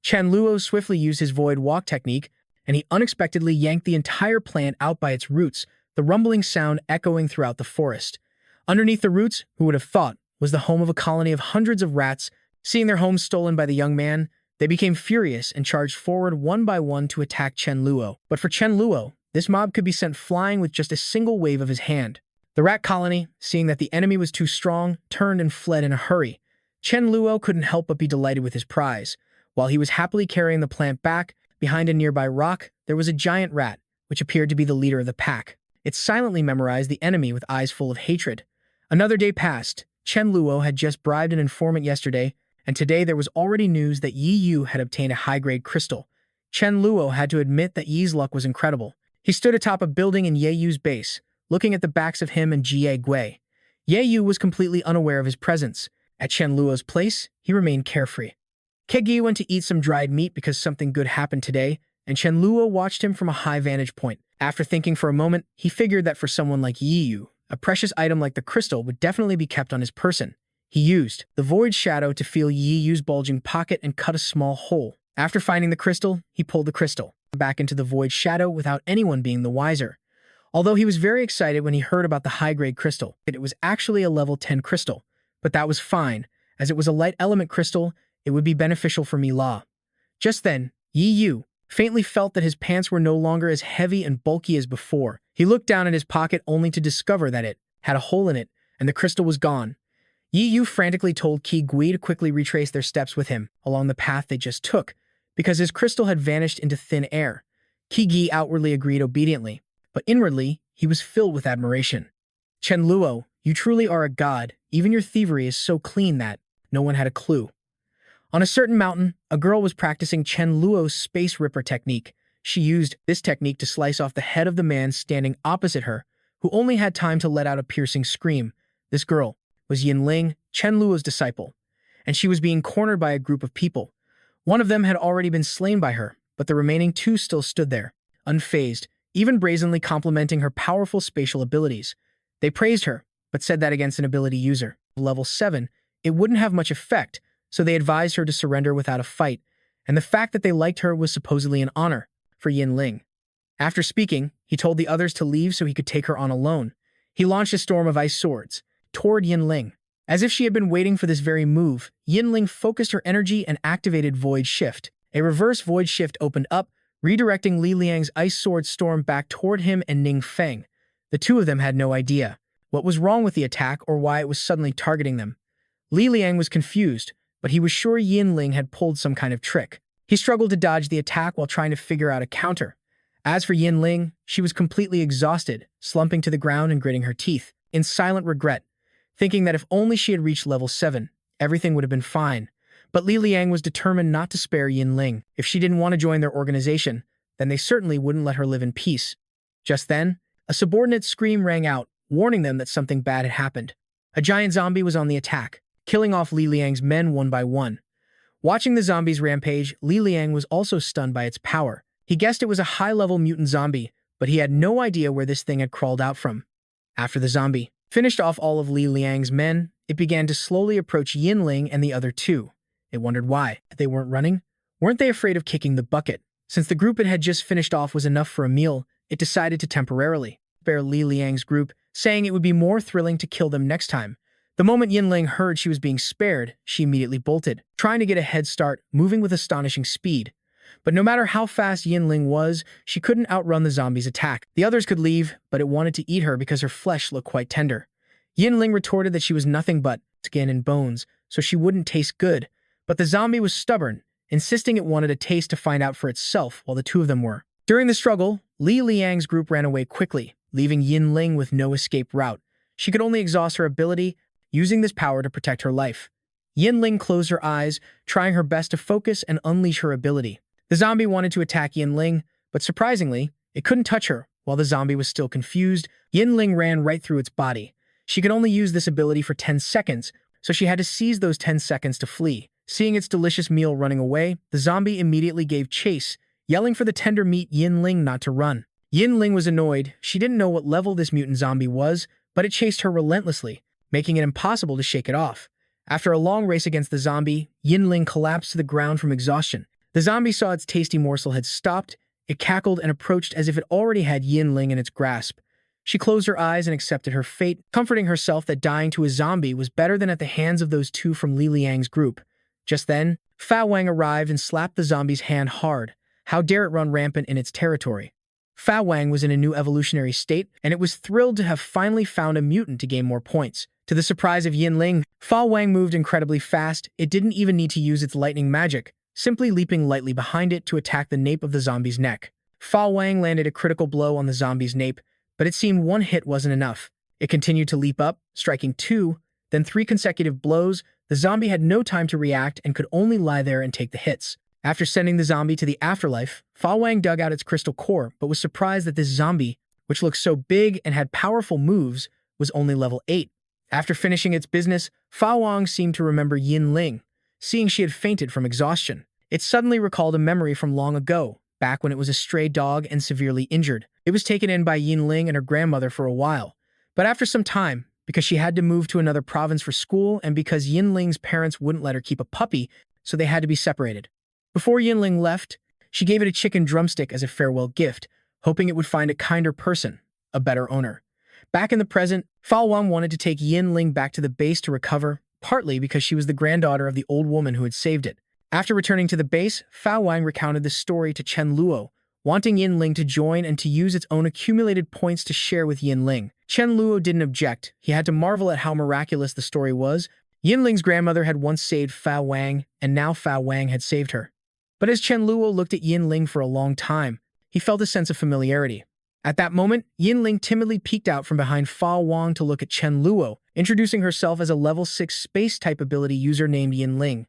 Chen Luo swiftly used his void walk technique, and he unexpectedly yanked the entire plant out by its roots, the rumbling sound echoing throughout the forest. Underneath the roots, who would have thought, was the home of a colony of hundreds of rats. Seeing their homes stolen by the young man, they became furious and charged forward one by one to attack Chen Luo. But for Chen Luo, this mob could be sent flying with just a single wave of his hand. The rat colony, seeing that the enemy was too strong, turned and fled in a hurry. Chen Luo couldn't help but be delighted with his prize. While he was happily carrying the plant back, behind a nearby rock, there was a giant rat, which appeared to be the leader of the pack. It silently memorized the enemy with eyes full of hatred. Another day passed. Chen Luo had just bribed an informant yesterday, and today there was already news that Yi Yu had obtained a high-grade crystal. Chen Luo had to admit that Yi's luck was incredible. He stood atop a building in Ye Yu's base, looking at the backs of him and Jie Gui. Ye Yu was completely unaware of his presence. At Chen Luo's place, he remained carefree. Kegi went to eat some dried meat because something good happened today, and Chen Luo watched him from a high vantage point. After thinking for a moment, he figured that for someone like Yi Yu, a precious item like the crystal would definitely be kept on his person. He used the void shadow to feel Yi Yu's bulging pocket and cut a small hole. After finding the crystal, he pulled the crystal back into the void shadow without anyone being the wiser. Although he was very excited when he heard about the high-grade crystal, it was actually a level 10 crystal. But that was fine, as it was a light element crystal. It would be beneficial for Mi La. Just then, Yi Yu faintly felt that his pants were no longer as heavy and bulky as before. He looked down at his pocket only to discover that it had a hole in it, and the crystal was gone. Yi Yu frantically told Qi Gui to quickly retrace their steps with him along the path they just took, because his crystal had vanished into thin air. Qi Gui outwardly agreed obediently, but inwardly, he was filled with admiration. Chen Luo, you truly are a god. Even your thievery is so clean that no one had a clue. On a certain mountain, a girl was practicing Chen Luo's space ripper technique. She used this technique to slice off the head of the man standing opposite her, who only had time to let out a piercing scream. This girl was Yin Ling, Chen Luo's disciple, and she was being cornered by a group of people. One of them had already been slain by her, but the remaining 2 still stood there, unfazed, even brazenly complimenting her powerful spatial abilities. They praised her, but said that against an ability user level 7, it wouldn't have much effect, so they advised her to surrender without a fight, and the fact that they liked her was supposedly an honor for Yin Ling. After speaking, he told the others to leave so he could take her on alone. He launched a storm of ice swords toward Yin Ling. As if she had been waiting for this very move, Yin Ling focused her energy and activated Void Shift. A reverse Void Shift opened up, redirecting Li Liang's ice sword storm back toward him and Ning Feng. The 2 of them had no idea what was wrong with the attack or why it was suddenly targeting them. Li Liang was confused, but he was sure Yin Ling had pulled some kind of trick. He struggled to dodge the attack while trying to figure out a counter. As for Yin Ling, she was completely exhausted, slumping to the ground and gritting her teeth, in silent regret, thinking that if only she had reached level 7, everything would have been fine. But Li Liang was determined not to spare Yin Ling. If she didn't want to join their organization, then they certainly wouldn't let her live in peace. Just then, a subordinate scream rang out, warning them that something bad had happened. A giant zombie was on the attack, killing off Li Liang's men one by one. Watching the zombies rampage, Li Liang was also stunned by its power. He guessed it was a high-level mutant zombie, but he had no idea where this thing had crawled out from. After the zombie finished off all of Li Liang's men, it began to slowly approach Yin Ling and the other 2. It wondered why. They weren't running? Weren't they afraid of kicking the bucket? Since the group it had just finished off was enough for a meal, it decided to temporarily spare Li Liang's group, saying it would be more thrilling to kill them next time. The moment Yinling heard she was being spared, she immediately bolted, trying to get a head start, moving with astonishing speed. But no matter how fast Yinling was, she couldn't outrun the zombie's attack. The others could leave, but it wanted to eat her because her flesh looked quite tender. Yinling retorted that she was nothing but skin and bones, so she wouldn't taste good. But the zombie was stubborn, insisting it wanted a taste to find out for itself while the two of them were. During the struggle, Li Liang's group ran away quickly, leaving Yinling with no escape route. She could only exhaust her ability, using this power to protect her life. Yinling closed her eyes, trying her best to focus and unleash her ability. The zombie wanted to attack Yinling, but surprisingly, it couldn't touch her. While the zombie was still confused, Yinling ran right through its body. She could only use this ability for 10 seconds, so she had to seize those 10 seconds to flee. Seeing its delicious meal running away, the zombie immediately gave chase, yelling for the tender meat Yinling not to run. Yinling was annoyed. She didn't know what level this mutant zombie was, but it chased her relentlessly, making it impossible to shake it off. After a long race against the zombie, Yinling collapsed to the ground from exhaustion. The zombie saw its tasty morsel had stopped. It cackled and approached as if it already had Yinling in its grasp. She closed her eyes and accepted her fate, comforting herself that dying to a zombie was better than at the hands of those two from Li Liang's group. Just then, Fa Wang arrived and slapped the zombie's hand hard. How dare it run rampant in its territory? Fa Wang was in a new evolutionary state, and it was thrilled to have finally found a mutant to gain more points. To the surprise of Yinling, Fa Wang moved incredibly fast. It didn't even need to use its lightning magic, simply leaping lightly behind it to attack the nape of the zombie's neck. Fa Wang landed a critical blow on the zombie's nape, but it seemed one hit wasn't enough. It continued to leap up, striking 2, then 3 consecutive blows. The zombie had no time to react and could only lie there and take the hits. After sending the zombie to the afterlife, Fa Wang dug out its crystal core, but was surprised that this zombie, which looked so big and had powerful moves, was only level 8. After finishing its business, Fa Wang seemed to remember Yinling, seeing she had fainted from exhaustion. It suddenly recalled a memory from long ago, back when it was a stray dog and severely injured. It was taken in by Yinling and her grandmother for a while, but after some time, because she had to move to another province for school and because Yinling's parents wouldn't let her keep a puppy, so they had to be separated. Before Yinling left, she gave it a chicken drumstick as a farewell gift, hoping it would find a kinder person, a better owner. Back in the present, Fa Wang wanted to take Yinling back to the base to recover, partly because she was the granddaughter of the old woman who had saved it. After returning to the base, Fa Wang recounted the story to Chen Luo, wanting Yinling to join and to use its own accumulated points to share with Yinling. Chen Luo didn't object. He had to marvel at how miraculous the story was. Yinling's grandmother had once saved Fa Wang, and now Fa Wang had saved her. But as Chen Luo looked at Yinling for a long time, he felt a sense of familiarity. At that moment, Yinling timidly peeked out from behind Fa Wang to look at Chen Luo, introducing herself as a level 6 space-type ability user named Yinling.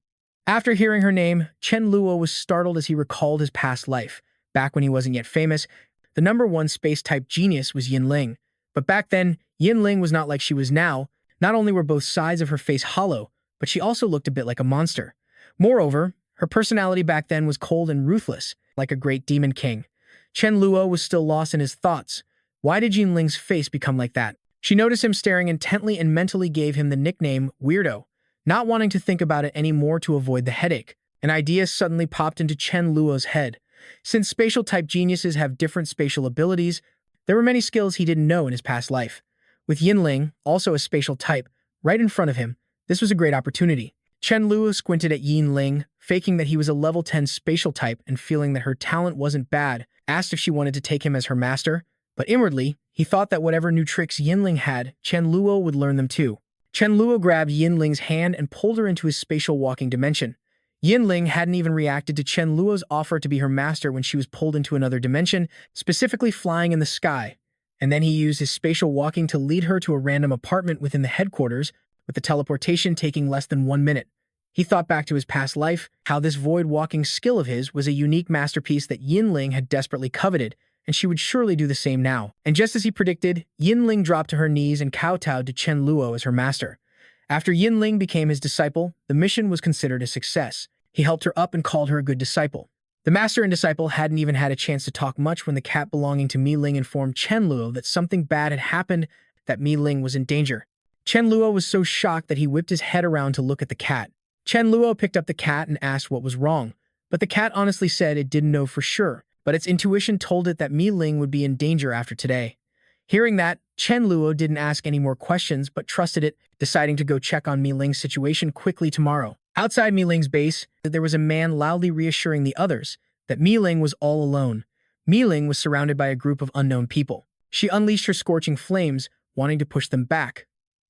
After hearing her name, Chen Luo was startled as he recalled his past life. Back when he wasn't yet famous, the #1 space-type genius was Yinling. But back then, Yinling was not like she was now. Not only were both sides of her face hollow, but she also looked a bit like a monster. Moreover, her personality back then was cold and ruthless, like a great demon king. Chen Luo was still lost in his thoughts. Why did Yinling's face become like that? She noticed him staring intently and mentally gave him the nickname Weirdo, not wanting to think about it anymore to avoid the headache. An idea suddenly popped into Chen Luo's head. Since spatial-type geniuses have different spatial abilities, there were many skills he didn't know in his past life. With Yinling, also a spatial type, right in front of him, this was a great opportunity. Chen Luo squinted at Yinling, faking that he was a level 10 spatial type and feeling that her talent wasn't bad, asked if she wanted to take him as her master, but inwardly, he thought that whatever new tricks Yinling had, Chen Luo would learn them too. Chen Luo grabbed Yinling's hand and pulled her into his spatial walking dimension. Yinling hadn't even reacted to Chen Luo's offer to be her master when she was pulled into another dimension, specifically flying in the sky, and then he used his spatial walking to lead her to a random apartment within the headquarters, with the teleportation taking less than 1 minute. He thought back to his past life, how this void-walking skill of his was a unique masterpiece that Yinling had desperately coveted, and she would surely do the same now. And just as he predicted, Yinling dropped to her knees and kowtowed to Chen Luo as her master. After Yinling became his disciple, the mission was considered a success. He helped her up and called her a good disciple. The master and disciple hadn't even had a chance to talk much when the cat belonging to Mi Ling informed Chen Luo that something bad had happened, that Mi Ling was in danger. Chen Luo was so shocked that he whipped his head around to look at the cat. Chen Luo picked up the cat and asked what was wrong, but the cat honestly said it didn't know for sure, but its intuition told it that Mi Ling would be in danger after today. Hearing that, Chen Luo didn't ask any more questions but trusted it, deciding to go check on Mi Ling's situation quickly tomorrow. Outside Mi Ling's base, there was a man loudly reassuring the others that Mi Ling was all alone. Mi Ling was surrounded by a group of unknown people. She unleashed her scorching flames, wanting to push them back.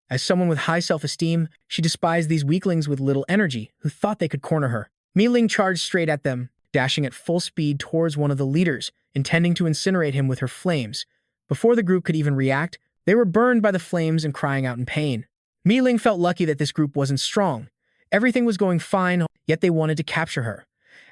As someone with high self-esteem, she despised these weaklings with little energy who thought they could corner her. Mi Ling charged straight at them, dashing at full speed towards one of the leaders, intending to incinerate him with her flames. Before the group could even react, they were burned by the flames and crying out in pain. Mi Ling felt lucky that this group wasn't strong. Everything was going fine, yet they wanted to capture her.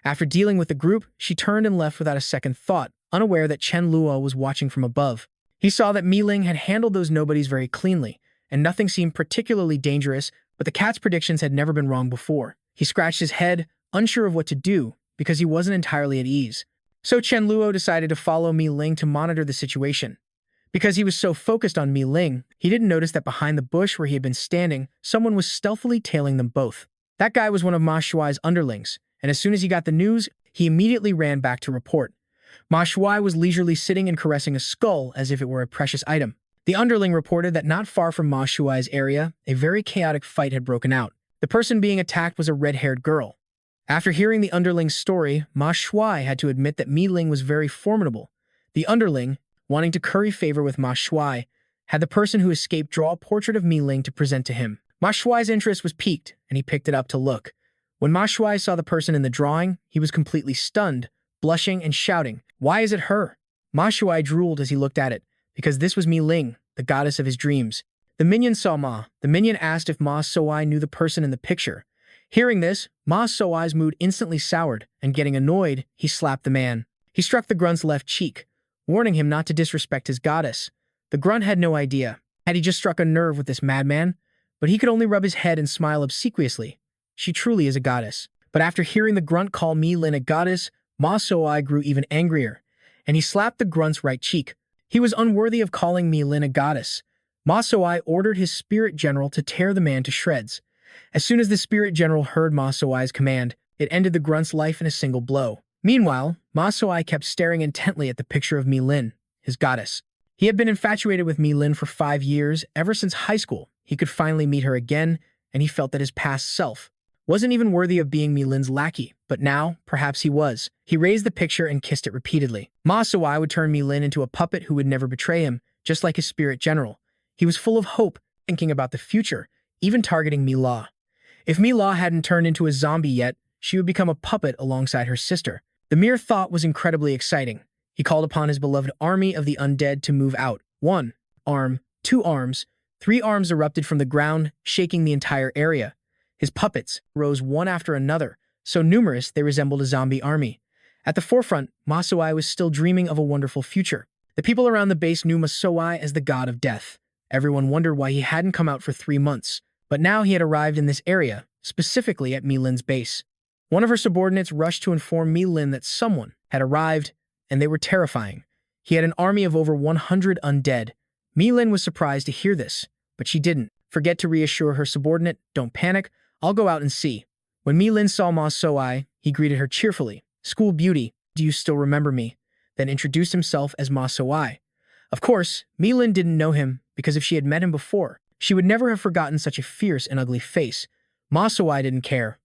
After dealing with the group, she turned and left without a second thought, unaware that Chen Luo was watching from above. He saw that Mi Ling had handled those nobodies very cleanly, and nothing seemed particularly dangerous, but the cat's predictions had never been wrong before. He scratched his head, unsure of what to do, because he wasn't entirely at ease. So Chen Luo decided to follow Mi Ling to monitor the situation. Because he was so focused on Mi Ling, he didn't notice that behind the bush where he had been standing, someone was stealthily tailing them both. That guy was one of Ma Shuai's underlings, and as soon as he got the news, he immediately ran back to report. Ma Shuai was leisurely sitting and caressing a skull as if it were a precious item. The underling reported that not far from Ma Shuai's area, a very chaotic fight had broken out. The person being attacked was a red-haired girl. After hearing the underling's story, Ma Shuai had to admit that Mi Ling was very formidable. The underling, wanting to curry favor with Ma Shuai, had the person who escaped draw a portrait of Mi Ling to present to him. Ma Shuai's interest was piqued, and he picked it up to look. When Ma Shuai saw the person in the drawing, he was completely stunned, blushing and shouting, "Why is it her?" Ma Shuai drooled as he looked at it, because this was Mi Ling, the goddess of his dreams. The minion saw Ma. The minion asked if Ma Shuai knew the person in the picture. Hearing this, Ma Shuai's mood instantly soured, and getting annoyed, he slapped the man. He struck the grunt's left cheek, warning him not to disrespect his goddess. The grunt had no idea. Had he just struck a nerve with this madman? But he could only rub his head and smile obsequiously. She truly is a goddess. But after hearing the grunt call Mi Ling a goddess, Ma Shuai grew even angrier, and he slapped the grunt's right cheek. He was unworthy of calling Mi Ling a goddess. Ma Shuai ordered his spirit general to tear the man to shreds. As soon as the spirit general heard Ma Shuai's command, it ended the grunt's life in a single blow. Meanwhile, Ma Shuai kept staring intently at the picture of Mi Ling, his goddess. He had been infatuated with Mi Ling for 5 years, ever since high school. He could finally meet her again, and he felt that his past self wasn't even worthy of being Mi Ling's lackey, but now, perhaps he was. He raised the picture and kissed it repeatedly. Ma Shuai would turn Mi Ling into a puppet who would never betray him, just like his spirit general. He was full of hope, thinking about the future, even targeting Mi La. If Mi La hadn't turned into a zombie yet, she would become a puppet alongside her sister. The mere thought was incredibly exciting. He called upon his beloved army of the undead to move out. 1 arm, 2 arms, 3 arms erupted from the ground, shaking the entire area. His puppets rose one after another, so numerous they resembled a zombie army. At the forefront, Ma Shuai was still dreaming of a wonderful future. The people around the base knew Ma Shuai as the god of death. Everyone wondered why he hadn't come out for 3 months, but now he had arrived in this area, specifically at Mi Ling's base. One of her subordinates rushed to inform Mi Ling that someone had arrived, and they were terrifying. He had an army of over 100 undead. Mi Ling was surprised to hear this, but she didn't forget to reassure her subordinate, "Don't panic, I'll go out and see." When Mi Ling saw Ma Shuai, he greeted her cheerfully. "School beauty, do you still remember me?" Then introduced himself as Ma Shuai. Of course, Mi Ling didn't know him, because if she had met him before, she would never have forgotten such a fierce and ugly face. Ma Shuai didn't care.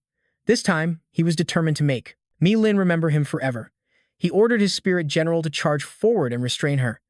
This time, he was determined to make Mi Ling remember him forever. He ordered his spirit general to charge forward and restrain her.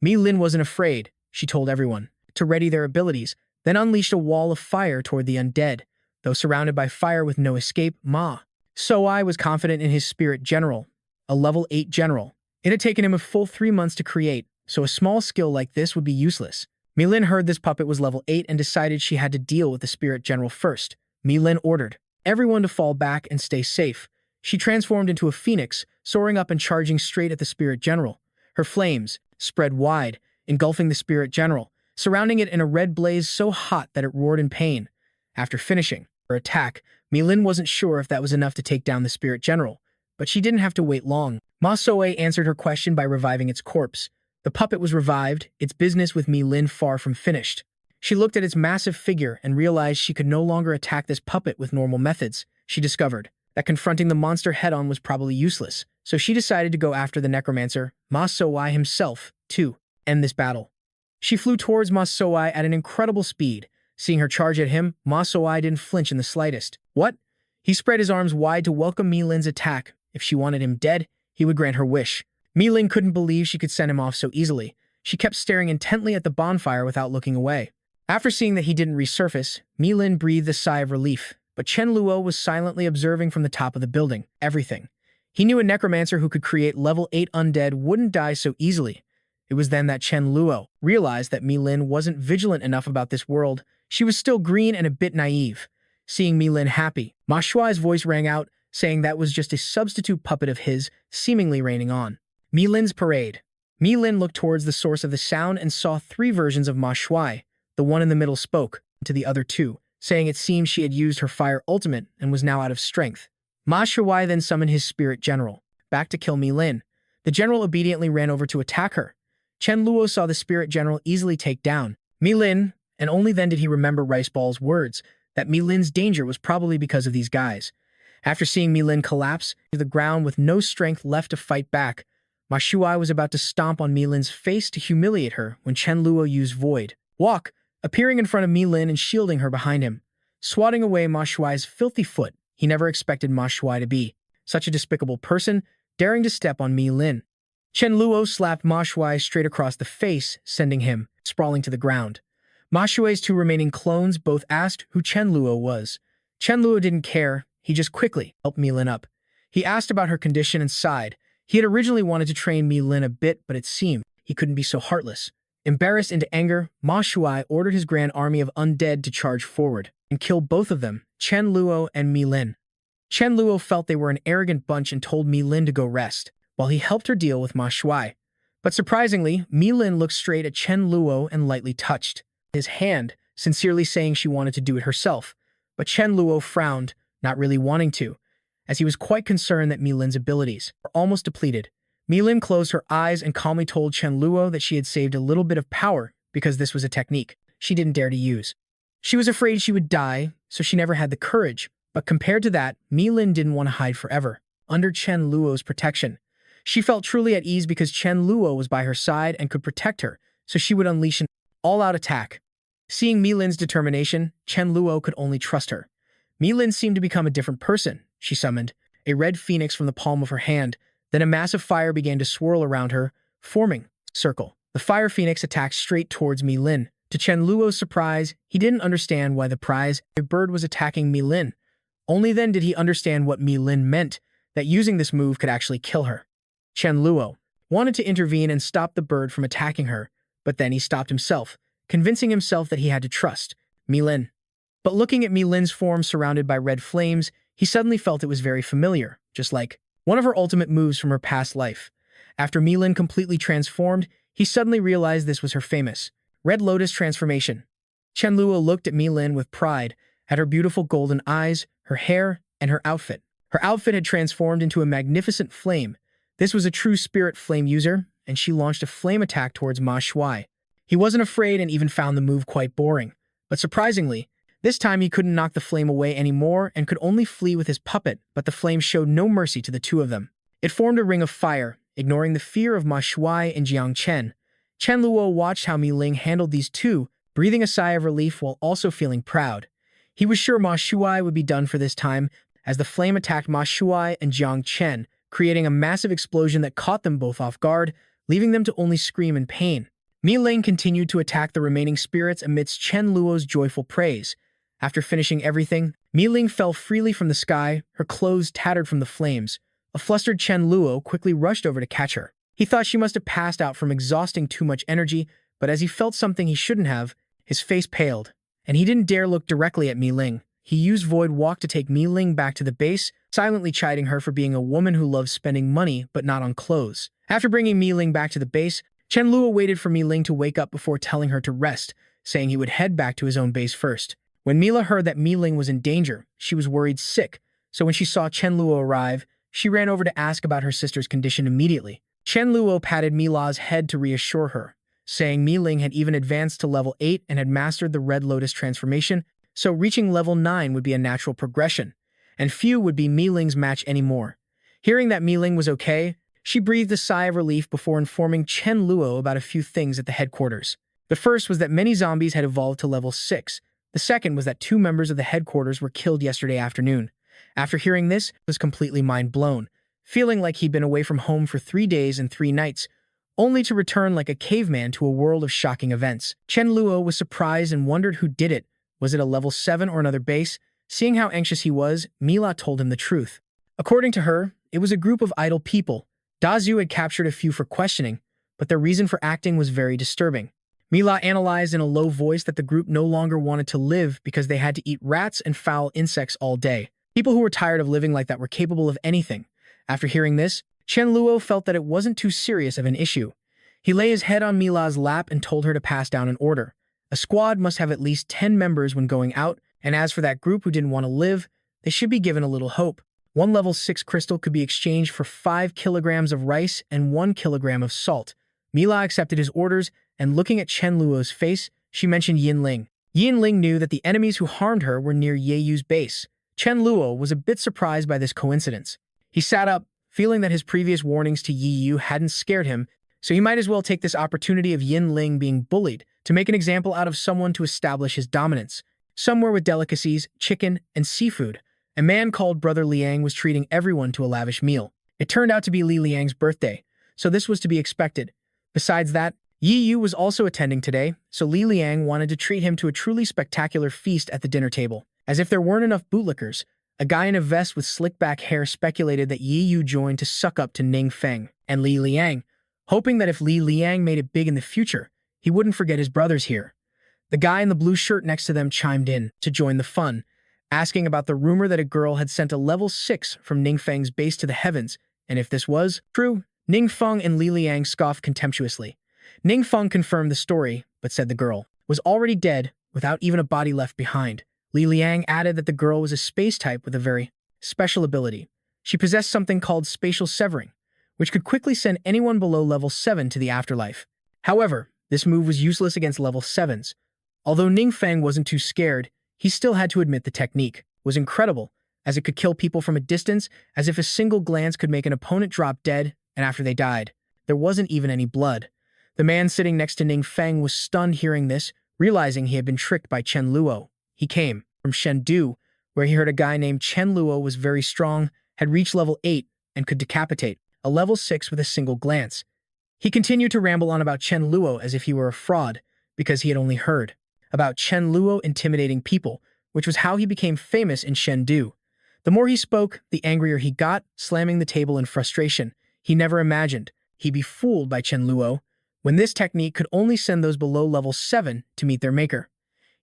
Mi Ling wasn't afraid, she told everyone, to ready their abilities, then unleashed a wall of fire toward the undead. Though surrounded by fire with no escape, Ma Shuai was confident in his spirit general, a level 8 general. It had taken him a full 3 months to create, so a small skill like this would be useless. Mi Ling heard this puppet was level 8 and decided she had to deal with the spirit general first. Mi Ling ordered everyone to fall back and stay safe. She transformed into a phoenix, soaring up and charging straight at the spirit general. Her flames spread wide, engulfing the spirit general, surrounding it in a red blaze so hot that it roared in pain. After finishing her attack, Mi Ling wasn't sure if that was enough to take down the spirit general, but she didn't have to wait long. Ma Shuai answered her question by reviving its corpse. The puppet was revived, its business with Mi Ling far from finished. She looked at its massive figure and realized she could no longer attack this puppet with normal methods. She discovered that confronting the monster head-on was probably useless, so she decided to go after the necromancer, Ma Sowai himself, to end this battle. She flew towards Ma Sowai at an incredible speed. Seeing her charge at him, Ma Sowai didn't flinch in the slightest. What? He spread his arms wide to welcome Mi Lin's attack. If she wanted him dead, he would grant her wish. Mi Lin couldn't believe she could send him off so easily. She kept staring intently at the bonfire without looking away. After seeing that he didn't resurface, Mi Lin breathed a sigh of relief. But Chen Luo was silently observing from the top of the building. Everything. He knew a necromancer who could create level 8 undead wouldn't die so easily. It was then that Chen Luo realized that Mi Lin wasn't vigilant enough about this world. She was still green and a bit naive. Seeing Mi Lin happy, Ma Shuai's voice rang out, saying that was just a substitute puppet of his, seemingly raining on Mi Lin's parade. Mi Lin looked towards the source of the sound and saw 3 versions of Ma Shuai. The one in the middle spoke to the other 2, saying it seemed she had used her fire ultimate and was now out of strength. Ma Shuai then summoned his spirit general, back to kill Mi Lin. The general obediently ran over to attack her. Chen Luo saw the spirit general easily take down Mi Lin, and only then did he remember Riceball's words, that Mi Lin's danger was probably because of these guys. After seeing Mi Lin collapse to the ground with no strength left to fight back, Ma Shuai was about to stomp on Mi Lin's face to humiliate her when Chen Luo used Void Walk, appearing in front of Mi Lin and shielding her behind him. Swatting away Ma Shuai's filthy foot, he never expected Ma Shuai to be such a despicable person, daring to step on Mi Lin. Chen Luo slapped Ma Shuai straight across the face, sending him sprawling to the ground. Ma Shuai's 2 remaining clones both asked who Chen Luo was. Chen Luo didn't care, he just quickly helped Mi Lin up. He asked about her condition and sighed. He had originally wanted to train Mi Lin a bit, but it seemed he couldn't be so heartless. Embarrassed into anger, Ma Shuai ordered his grand army of undead to charge forward and kill both of them, Chen Luo and Mi Lin. Chen Luo felt they were an arrogant bunch and told Mi Lin to go rest, while he helped her deal with Ma Shuai. But surprisingly, Mi Lin looked straight at Chen Luo and lightly touched his hand, sincerely saying she wanted to do it herself. But Chen Luo frowned, not really wanting to, as he was quite concerned that Mi Lin's abilities were almost depleted. Mi Lin closed her eyes and calmly told Chen Luo that she had saved a little bit of power because this was a technique she didn't dare to use. She was afraid she would die, so she never had the courage, but compared to that, Mi Lin didn't want to hide forever, under Chen Luo's protection. She felt truly at ease because Chen Luo was by her side and could protect her, so she would unleash an all-out attack. Seeing Mi Lin's determination, Chen Luo could only trust her. Mi Lin seemed to become a different person. She summoned a red phoenix from the palm of her hand. Then a massive fire began to swirl around her, forming a circle. The fire phoenix attacked straight towards Mi Lin. To Chen Luo's surprise, he didn't understand why the prize bird was attacking Mi Lin. Only then did he understand what Mi Lin meant, that using this move could actually kill her. Chen Luo wanted to intervene and stop the bird from attacking her, but then he stopped himself, convincing himself that he had to trust Mi Lin. But looking at Mi Lin's form surrounded by red flames, he suddenly felt it was very familiar, just like one of her ultimate moves from her past life. After Mi Lin completely transformed, he suddenly realized this was her famous Red Lotus transformation. Chen Luo looked at Mi Lin with pride, at her beautiful golden eyes, her hair, and her outfit. Her outfit had transformed into a magnificent flame. This was a true spirit flame user, and she launched a flame attack towards Ma Shuai. He wasn't afraid and even found the move quite boring. But surprisingly, this time he couldn't knock the flame away anymore and could only flee with his puppet, but the flame showed no mercy to the 2 of them. It formed a ring of fire, ignoring the fear of Ma Shuai and Jiang Chen. Chen Luo watched how Mi Ling handled these 2, breathing a sigh of relief while also feeling proud. He was sure Ma Shuai would be done for this time, as the flame attacked Ma Shuai and Jiang Chen, creating a massive explosion that caught them both off guard, leaving them to only scream in pain. Mi Ling continued to attack the remaining spirits amidst Chen Luo's joyful praise. After finishing everything, Mi Ling fell freely from the sky, her clothes tattered from the flames. A flustered Chen Luo quickly rushed over to catch her. He thought she must have passed out from exhausting too much energy, but as he felt something he shouldn't have, his face paled, and he didn't dare look directly at Mi Ling. He used Void Walk to take Mi Ling back to the base, silently chiding her for being a woman who loves spending money but not on clothes. After bringing Mi Ling back to the base, Chen Luo waited for Mi Ling to wake up before telling her to rest, saying he would head back to his own base first. When Mila heard that Mi Ling was in danger, she was worried sick, so when she saw Chen Luo arrive, she ran over to ask about her sister's condition immediately. Chen Luo patted Mila's head to reassure her. saying Mi Ling had even advanced to level 8 and had mastered the Red Lotus transformation, so reaching level 9 would be a natural progression, and few would be Mi Ling's match anymore. Hearing that Mi Ling was okay, she breathed a sigh of relief before informing Chen Luo about a few things at the headquarters. The first was that many zombies had evolved to level 6. The second was that 2 members of the headquarters were killed yesterday afternoon. After hearing this, he was completely mind-blown, feeling like he'd been away from home for 3 days and 3 nights, only to return like a caveman to a world of shocking events. Chen Luo was surprised and wondered who did it. Was it a level 7 or another base? Seeing how anxious he was, Mila told him the truth. According to her, it was a group of idle people. Dazu had captured a few for questioning, but their reason for acting was very disturbing. Mila analyzed in a low voice that the group no longer wanted to live because they had to eat rats and foul insects all day. People who were tired of living like that were capable of anything. After hearing this, Chen Luo felt that it wasn't too serious of an issue. He lay his head on Mila's lap and told her to pass down an order. A squad must have at least 10 members when going out, and as for that group who didn't want to live, they should be given a little hope. 1 level 6 crystal could be exchanged for 5 kilograms of rice and 1 kilogram of salt. Mila accepted his orders, and looking at Chen Luo's face, she mentioned Yin Ling. Yin Ling knew that the enemies who harmed her were near Yeyu's base. Chen Luo was a bit surprised by this coincidence. He sat up, feeling that his previous warnings to Yeyu hadn't scared him, so he might as well take this opportunity of Yin Ling being bullied to make an example out of someone to establish his dominance. Somewhere with delicacies, chicken, and seafood, a man called Brother Liang was treating everyone to a lavish meal. It turned out to be Li Liang's birthday, so this was to be expected. Besides that, Yi Yu was also attending today, so Li Liang wanted to treat him to a truly spectacular feast at the dinner table. As if there weren't enough bootlickers, a guy in a vest with slick-back hair speculated that Yi Yu joined to suck up to Ning Feng and Li Liang, hoping that if Li Liang made it big in the future, he wouldn't forget his brothers here. The guy in the blue shirt next to them chimed in to join the fun, asking about the rumor that a girl had sent a level 6 from Ning Feng's base to the heavens, and if this was true, Ning Feng and Li Liang scoffed contemptuously. Ning Feng confirmed the story, but said the girl was already dead without even a body left behind. Li Liang added that the girl was a space type with a very special ability. She possessed something called spatial severing, which could quickly send anyone below level 7 to the afterlife. However, this move was useless against level 7s. Although Ning Feng wasn't too scared, he still had to admit the technique was incredible, as it could kill people from a distance, as if a single glance could make an opponent drop dead, and after they died, there wasn't even any blood. The man sitting next to Ning Feng was stunned hearing this, realizing he had been tricked by Chen Luo. He came from Chengdu, where he heard a guy named Chen Luo was very strong, had reached level 8, and could decapitate a level 6 with a single glance. He continued to ramble on about Chen Luo as if he were a fraud, because he had only heard about Chen Luo intimidating people, which was how he became famous in Chengdu. The more he spoke, the angrier he got, slamming the table in frustration. He never imagined he'd be fooled by Chen Luo, when this technique could only send those below level 7 to meet their maker.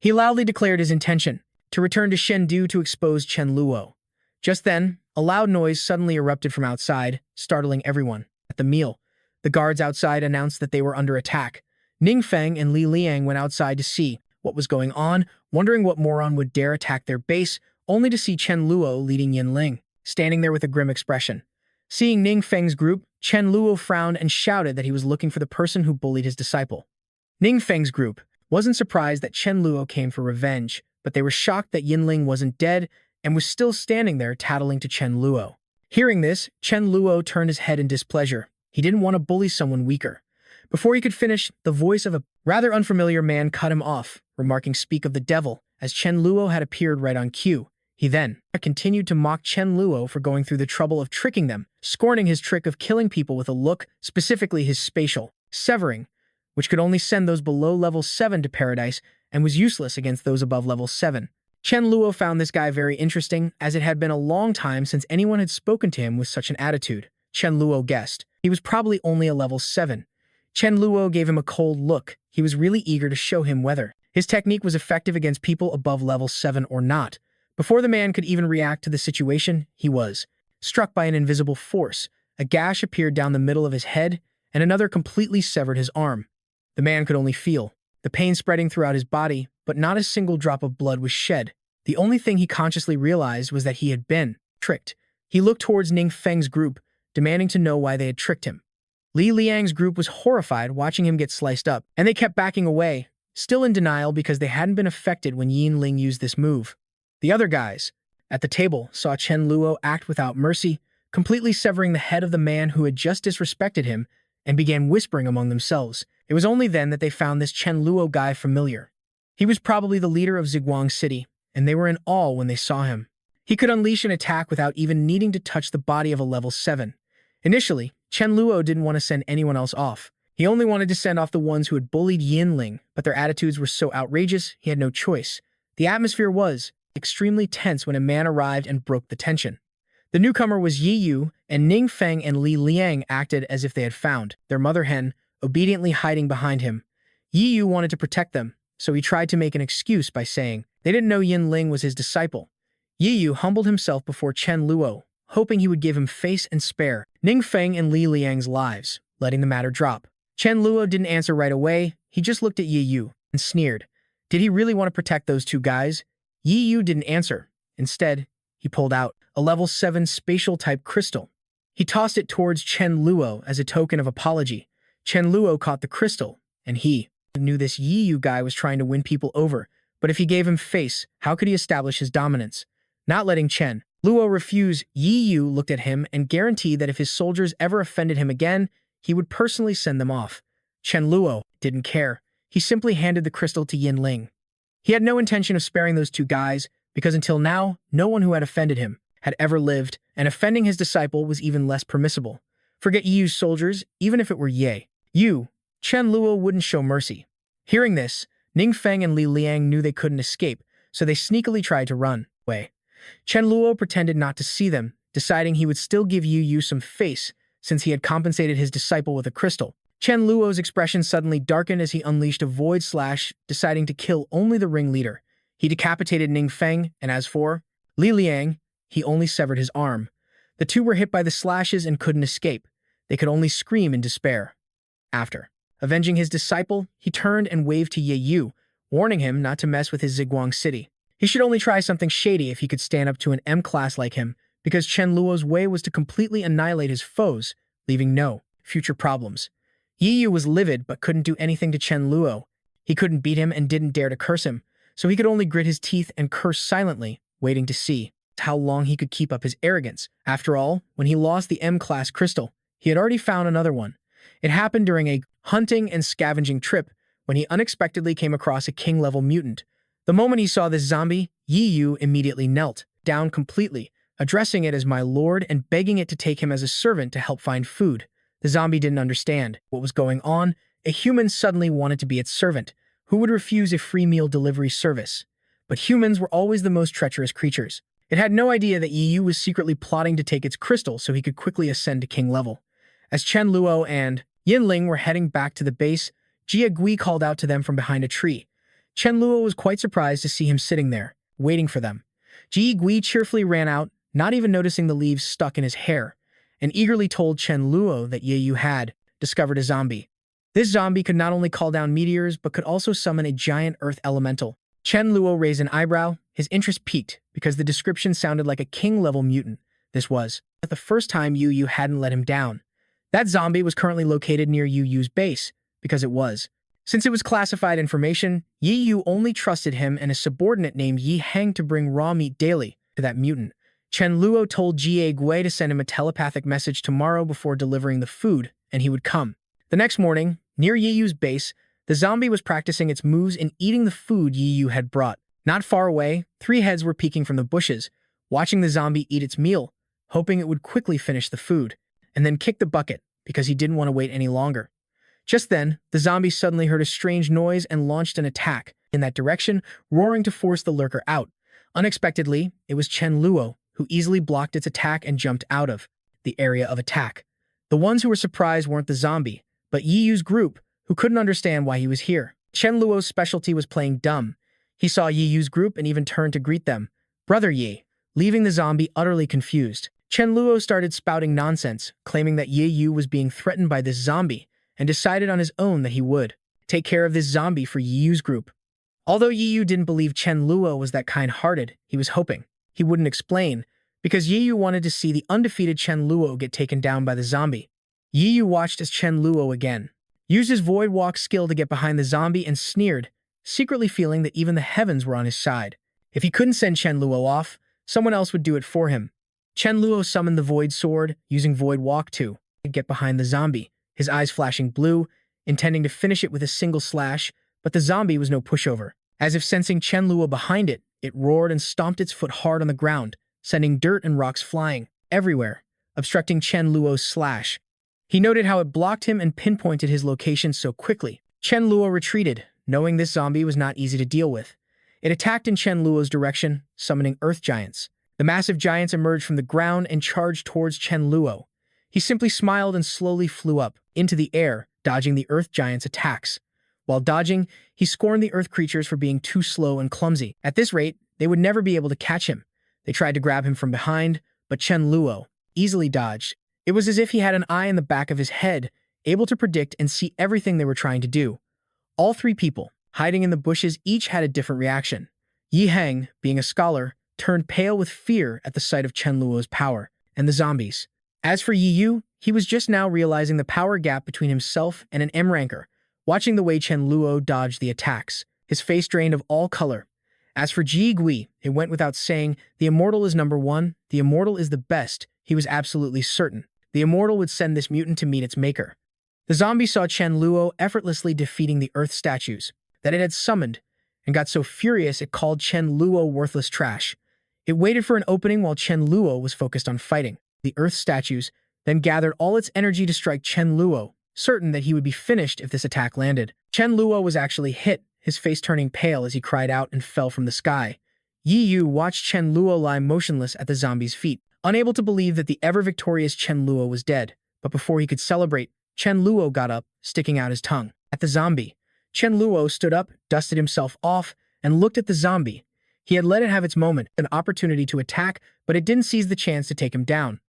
He loudly declared his intention to return to Chengdu to expose Chen Luo. Just then, a loud noise suddenly erupted from outside, startling everyone. At the meal, the guards outside announced that they were under attack. Ning Feng and Li Liang went outside to see what was going on, wondering what moron would dare attack their base, only to see Chen Luo leading Yin Ling, standing there with a grim expression. Seeing Ning Feng's group, Chen Luo frowned and shouted that he was looking for the person who bullied his disciple. Ning Feng's group wasn't surprised that Chen Luo came for revenge, but they were shocked that Yin Ling wasn't dead and was still standing there tattling to Chen Luo. Hearing this, Chen Luo turned his head in displeasure. He didn't want to bully someone weaker. Before he could finish, the voice of a rather unfamiliar man cut him off, remarking "Speak of the devil," as Chen Luo had appeared right on cue. He then continued to mock Chen Luo for going through the trouble of tricking them, scorning his trick of killing people with a look, specifically his spatial severing, which could only send those below level 7 to paradise and was useless against those above level 7. Chen Luo found this guy very interesting, as it had been a long time since anyone had spoken to him with such an attitude. Chen Luo guessed he was probably only a level 7. Chen Luo gave him a cold look. He was really eager to show him whether his technique was effective against people above level 7 or not. Before the man could even react to the situation, he was struck by an invisible force. A gash appeared down the middle of his head, and another completely severed his arm. The man could only feel the pain spreading throughout his body, but not a single drop of blood was shed. The only thing he consciously realized was that he had been tricked. He looked towards Ning Feng's group, demanding to know why they had tricked him. Li Liang's group was horrified watching him get sliced up, and they kept backing away, still in denial because they hadn't been affected when Yin Ling used this move. The other guys, at the table, saw Chen Luo act without mercy, completely severing the head of the man who had just disrespected him, and began whispering among themselves. It was only then that they found this Chen Luo guy familiar. He was probably the leader of Ziguang City, and they were in awe when they saw him. He could unleash an attack without even needing to touch the body of a level 7. Initially, Chen Luo didn't want to send anyone else off. He only wanted to send off the ones who had bullied Yin Ling, but their attitudes were so outrageous, he had no choice. The atmosphere was extremely tense when a man arrived and broke the tension. The newcomer was Yi Yu, and Ning Feng and Li Liang acted as if they had found their mother hen, obediently hiding behind him. Yi Yu wanted to protect them, so he tried to make an excuse by saying they didn't know Yin Ling was his disciple. Yi Yu humbled himself before Chen Luo, hoping he would give him face and spare Ning Feng and Li Liang's lives, letting the matter drop. Chen Luo didn't answer right away, he just looked at Yi Yu and sneered. Did he really want to protect those two guys? Yi Yu didn't answer. Instead, he pulled out a level 7 spatial-type crystal. He tossed it towards Chen Luo as a token of apology. Chen Luo caught the crystal, and he knew this Yi Yu guy was trying to win people over, but if he gave him face, how could he establish his dominance? Not letting Chen Luo refuse, Yi Yu looked at him and guaranteed that if his soldiers ever offended him again, he would personally send them off. Chen Luo didn't care. He simply handed the crystal to Yin Ling. He had no intention of sparing those two guys, because until now, no one who had offended him had ever lived, and offending his disciple was even less permissible. Forget Yi Yu's soldiers, even if it were Ye Yu, Chen Luo wouldn't show mercy. Hearing this, Ning Feng and Li Liang knew they couldn't escape, so they sneakily tried to run away. Chen Luo pretended not to see them, deciding he would still give Yi Yu some face since he had compensated his disciple with a crystal. Chen Luo's expression suddenly darkened as he unleashed a void slash, deciding to kill only the ringleader. He decapitated Ning Feng, and as for Li Liang, he only severed his arm. The two were hit by the slashes and couldn't escape. They could only scream in despair. After avenging his disciple, he turned and waved to Ye Yu, warning him not to mess with his Ziguang City. He should only try something shady if he could stand up to an M-class like him, because Chen Luo's way was to completely annihilate his foes, leaving no future problems. Yi Yu was livid but couldn't do anything to Chen Luo. He couldn't beat him and didn't dare to curse him, so he could only grit his teeth and curse silently, waiting to see how long he could keep up his arrogance. After all, when he lost the M-class crystal, he had already found another one. It happened during a hunting and scavenging trip when he unexpectedly came across a king-level mutant. The moment he saw this zombie, Yi Yu immediately knelt down completely, addressing it as my lord and begging it to take him as a servant to help find food. The zombie didn't understand what was going on. A human suddenly wanted to be its servant. Who would refuse a free meal delivery service? But humans were always the most treacherous creatures. It had no idea that Yi Yu was secretly plotting to take its crystal so he could quickly ascend to king level. As Chen Luo and Yin Ling were heading back to the base, Jia Gui called out to them from behind a tree. Chen Luo was quite surprised to see him sitting there, waiting for them. Jia Gui cheerfully ran out, not even noticing the leaves stuck in his hair, and eagerly told Chen Luo that Ye Yu had discovered a zombie. This zombie could not only call down meteors, but could also summon a giant earth elemental. Chen Luo raised an eyebrow. His interest piqued because the description sounded like a king-level mutant. This was the first time Yu Yu hadn't let him down. That zombie was currently located near Yu Yu's base, because it was. Since it was classified information, Yi Yu only trusted him and a subordinate named Yi Heng to bring raw meat daily to that mutant. Chen Luo told Jie Gui to send him a telepathic message tomorrow before delivering the food, and he would come. The next morning, near Yi Yu's base, the zombie was practicing its moves and eating the food Yi Yu had brought. Not far away, 3 heads were peeking from the bushes, watching the zombie eat its meal, hoping it would quickly finish the food, and then kick the bucket because he didn't want to wait any longer. Just then, the zombie suddenly heard a strange noise and launched an attack in that direction, roaring to force the lurker out. Unexpectedly, it was Chen Luo, who easily blocked its attack and jumped out of the area of attack. The ones who were surprised weren't the zombie, but Yi Yu's group, who couldn't understand why he was here. Chen Luo's specialty was playing dumb. He saw Yi Yu's group and even turned to greet them. Brother Yi, leaving the zombie utterly confused. Chen Luo started spouting nonsense, claiming that Yi Yu was being threatened by this zombie, and decided on his own that he would take care of this zombie for Yi Yu's group. Although Yi Yu didn't believe Chen Luo was that kind-hearted, he was hoping he wouldn't explain, because Yi Yu wanted to see the undefeated Chen Luo get taken down by the zombie. Yi Yu watched as Chen Luo again used his Void Walk skill to get behind the zombie and sneered, secretly feeling that even the heavens were on his side. If he couldn't send Chen Luo off, someone else would do it for him. Chen Luo summoned the Void Sword, using Void Walk to get behind the zombie, his eyes flashing blue, intending to finish it with a single slash, but the zombie was no pushover. As if sensing Chen Luo behind it, it roared and stomped its foot hard on the ground, sending dirt and rocks flying everywhere, obstructing Chen Luo's slash. He noted how it blocked him and pinpointed his location so quickly. Chen Luo retreated, knowing this zombie was not easy to deal with. It attacked in Chen Luo's direction, summoning earth giants. The massive giants emerged from the ground and charged towards Chen Luo. He simply smiled and slowly flew up into the air, dodging the earth giants' attacks. While dodging, he scorned the earth creatures for being too slow and clumsy. At this rate, they would never be able to catch him. They tried to grab him from behind, but Chen Luo easily dodged. It was as if he had an eye in the back of his head, able to predict and see everything they were trying to do. All three people, hiding in the bushes, each had a different reaction. Yi Heng, being a scholar, turned pale with fear at the sight of Chen Luo's power and the zombies. As for Yi Yu, he was just now realizing the power gap between himself and an M-ranker, watching the way Chen Luo dodged the attacks, his face drained of all color. As for Ji Gui, it went without saying, the Immortal is number one, the Immortal is the best. He was absolutely certain the Immortal would send this mutant to meet its maker. The zombie saw Chen Luo effortlessly defeating the earth statues that it had summoned, and got so furious it called Chen Luo worthless trash. It waited for an opening while Chen Luo was focused on fighting the earth statues, then gathered all its energy to strike Chen Luo, certain that he would be finished if this attack landed. Chen Luo was actually hit, his face turning pale as he cried out and fell from the sky. Yi Yu watched Chen Luo lie motionless at the zombie's feet, unable to believe that the ever-victorious Chen Luo was dead. But before he could celebrate, Chen Luo got up, sticking out his tongue at the zombie. Chen Luo stood up, dusted himself off, and looked at the zombie. He had let it have its moment, an opportunity to attack, but it didn't seize the chance to take him down.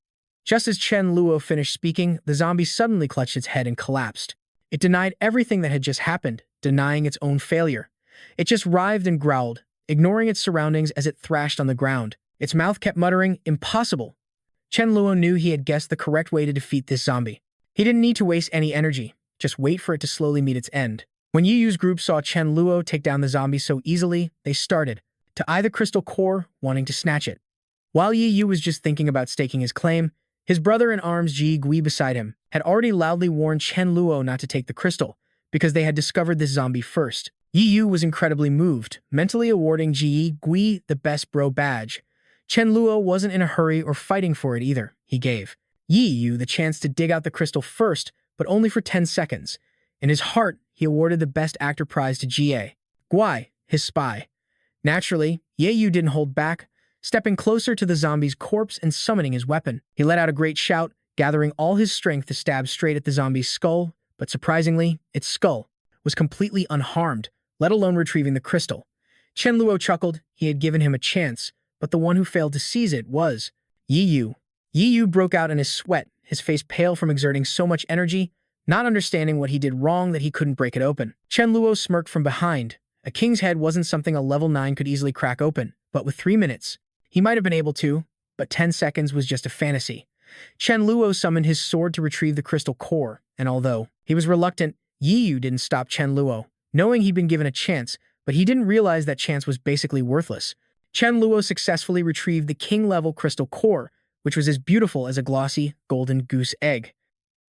Just as Chen Luo finished speaking, the zombie suddenly clutched its head and collapsed. It denied everything that had just happened, denying its own failure. It just writhed and growled, ignoring its surroundings as it thrashed on the ground. Its mouth kept muttering, "Impossible." Chen Luo knew he had guessed the correct way to defeat this zombie. He didn't need to waste any energy, just wait for it to slowly meet its end. When Yi Yu's group saw Chen Luo take down the zombie so easily, they started to eye the crystal core, wanting to snatch it. While Yi Yu was just thinking about staking his claim, his brother-in-arms Ji Gui beside him had already loudly warned Chen Luo not to take the crystal, because they had discovered this zombie first. Yi Yu was incredibly moved, mentally awarding Ji Gui the Best Bro badge. Chen Luo wasn't in a hurry or fighting for it either. He gave Yi Yu the chance to dig out the crystal first, but only for 10 seconds. In his heart, he awarded the Best Actor prize to Jie Gui, his spy. Naturally, Ye Yu didn't hold back, stepping closer to the zombie's corpse and summoning his weapon. He let out a great shout, gathering all his strength to stab straight at the zombie's skull, but surprisingly, its skull was completely unharmed, let alone retrieving the crystal. Chen Luo chuckled. He had given him a chance, but the one who failed to seize it was Yi Yu. Yi Yu broke out in his sweat, his face pale from exerting so much energy, not understanding what he did wrong that he couldn't break it open. Chen Luo smirked from behind. A king's head wasn't something a level 9 could easily crack open, but with 3 minutes, he might have been able to, but 10 seconds was just a fantasy. Chen Luo summoned his sword to retrieve the crystal core, and although he was reluctant, Yi Yu didn't stop Chen Luo, knowing he'd been given a chance, but he didn't realize that chance was basically worthless. Chen Luo successfully retrieved the king-level crystal core, which was as beautiful as a glossy, golden goose egg.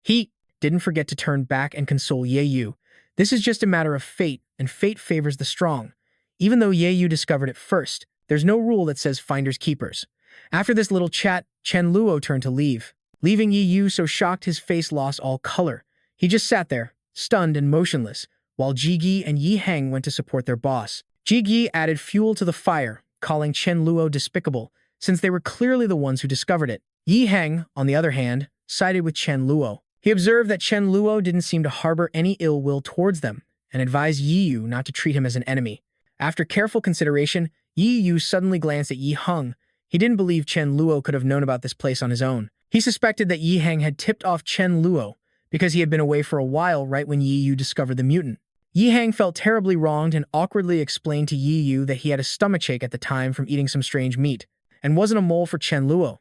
He didn't forget to turn back and console Ye Yu. This is just a matter of fate, and fate favors the strong. Even though Ye Yu discovered it first, there's no rule that says finders keepers. After this little chat, Chen Luo turned to leave, leaving Yi Yu so shocked his face lost all color. He just sat there, stunned and motionless, while Ji Gi and Yi Heng went to support their boss. Ji Gi added fuel to the fire, calling Chen Luo despicable, since they were clearly the ones who discovered it. Yi Heng, on the other hand, sided with Chen Luo. He observed that Chen Luo didn't seem to harbor any ill will towards them, and advised Yi Yu not to treat him as an enemy. After careful consideration, Yi Yu suddenly glanced at Yi Heng. He didn't believe Chen Luo could have known about this place on his own. He suspected that Yi Heng had tipped off Chen Luo, because he had been away for a while right when Yi Yu discovered the mutant. Yi Heng felt terribly wronged and awkwardly explained to Yi Yu that he had a stomachache at the time from eating some strange meat, and wasn't a mole for Chen Luo.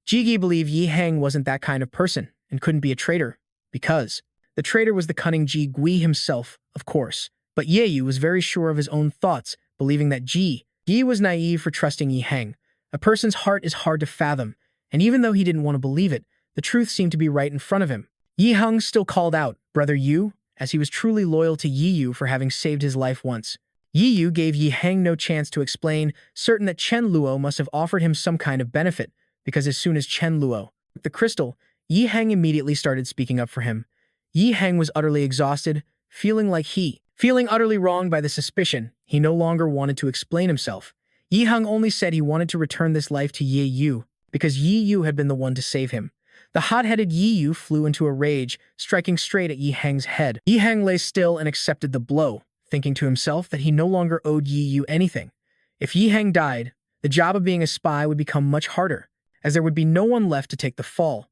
Ji Gi believed Yi Heng wasn't that kind of person, and couldn't be a traitor, because the traitor was the cunning Ji Gui himself, of course. But Ye Yu was very sure of his own thoughts, believing that Ji was naive for trusting Yi Heng. A person's heart is hard to fathom, and even though he didn't want to believe it, the truth seemed to be right in front of him. Yi Heng still called out, "Brother Yu," as he was truly loyal to Yi Yu for having saved his life once. Yi Yu gave Yi Heng no chance to explain, certain that Chen Luo must have offered him some kind of benefit, because as soon as Chen Luo took the crystal, Yi Heng immediately started speaking up for him. Yi Heng was utterly exhausted, feeling utterly wronged by the suspicion. He no longer wanted to explain himself. Yi Heng only said he wanted to return this life to Ye Yu, because Yi Yu had been the one to save him. The hot-headed Yi Yu flew into a rage, striking straight at Yi Heng's head. Yi Heng lay still and accepted the blow, thinking to himself that he no longer owed Yi Yu anything. If Yi Heng died, the job of being a spy would become much harder, as there would be no one left to take the fall.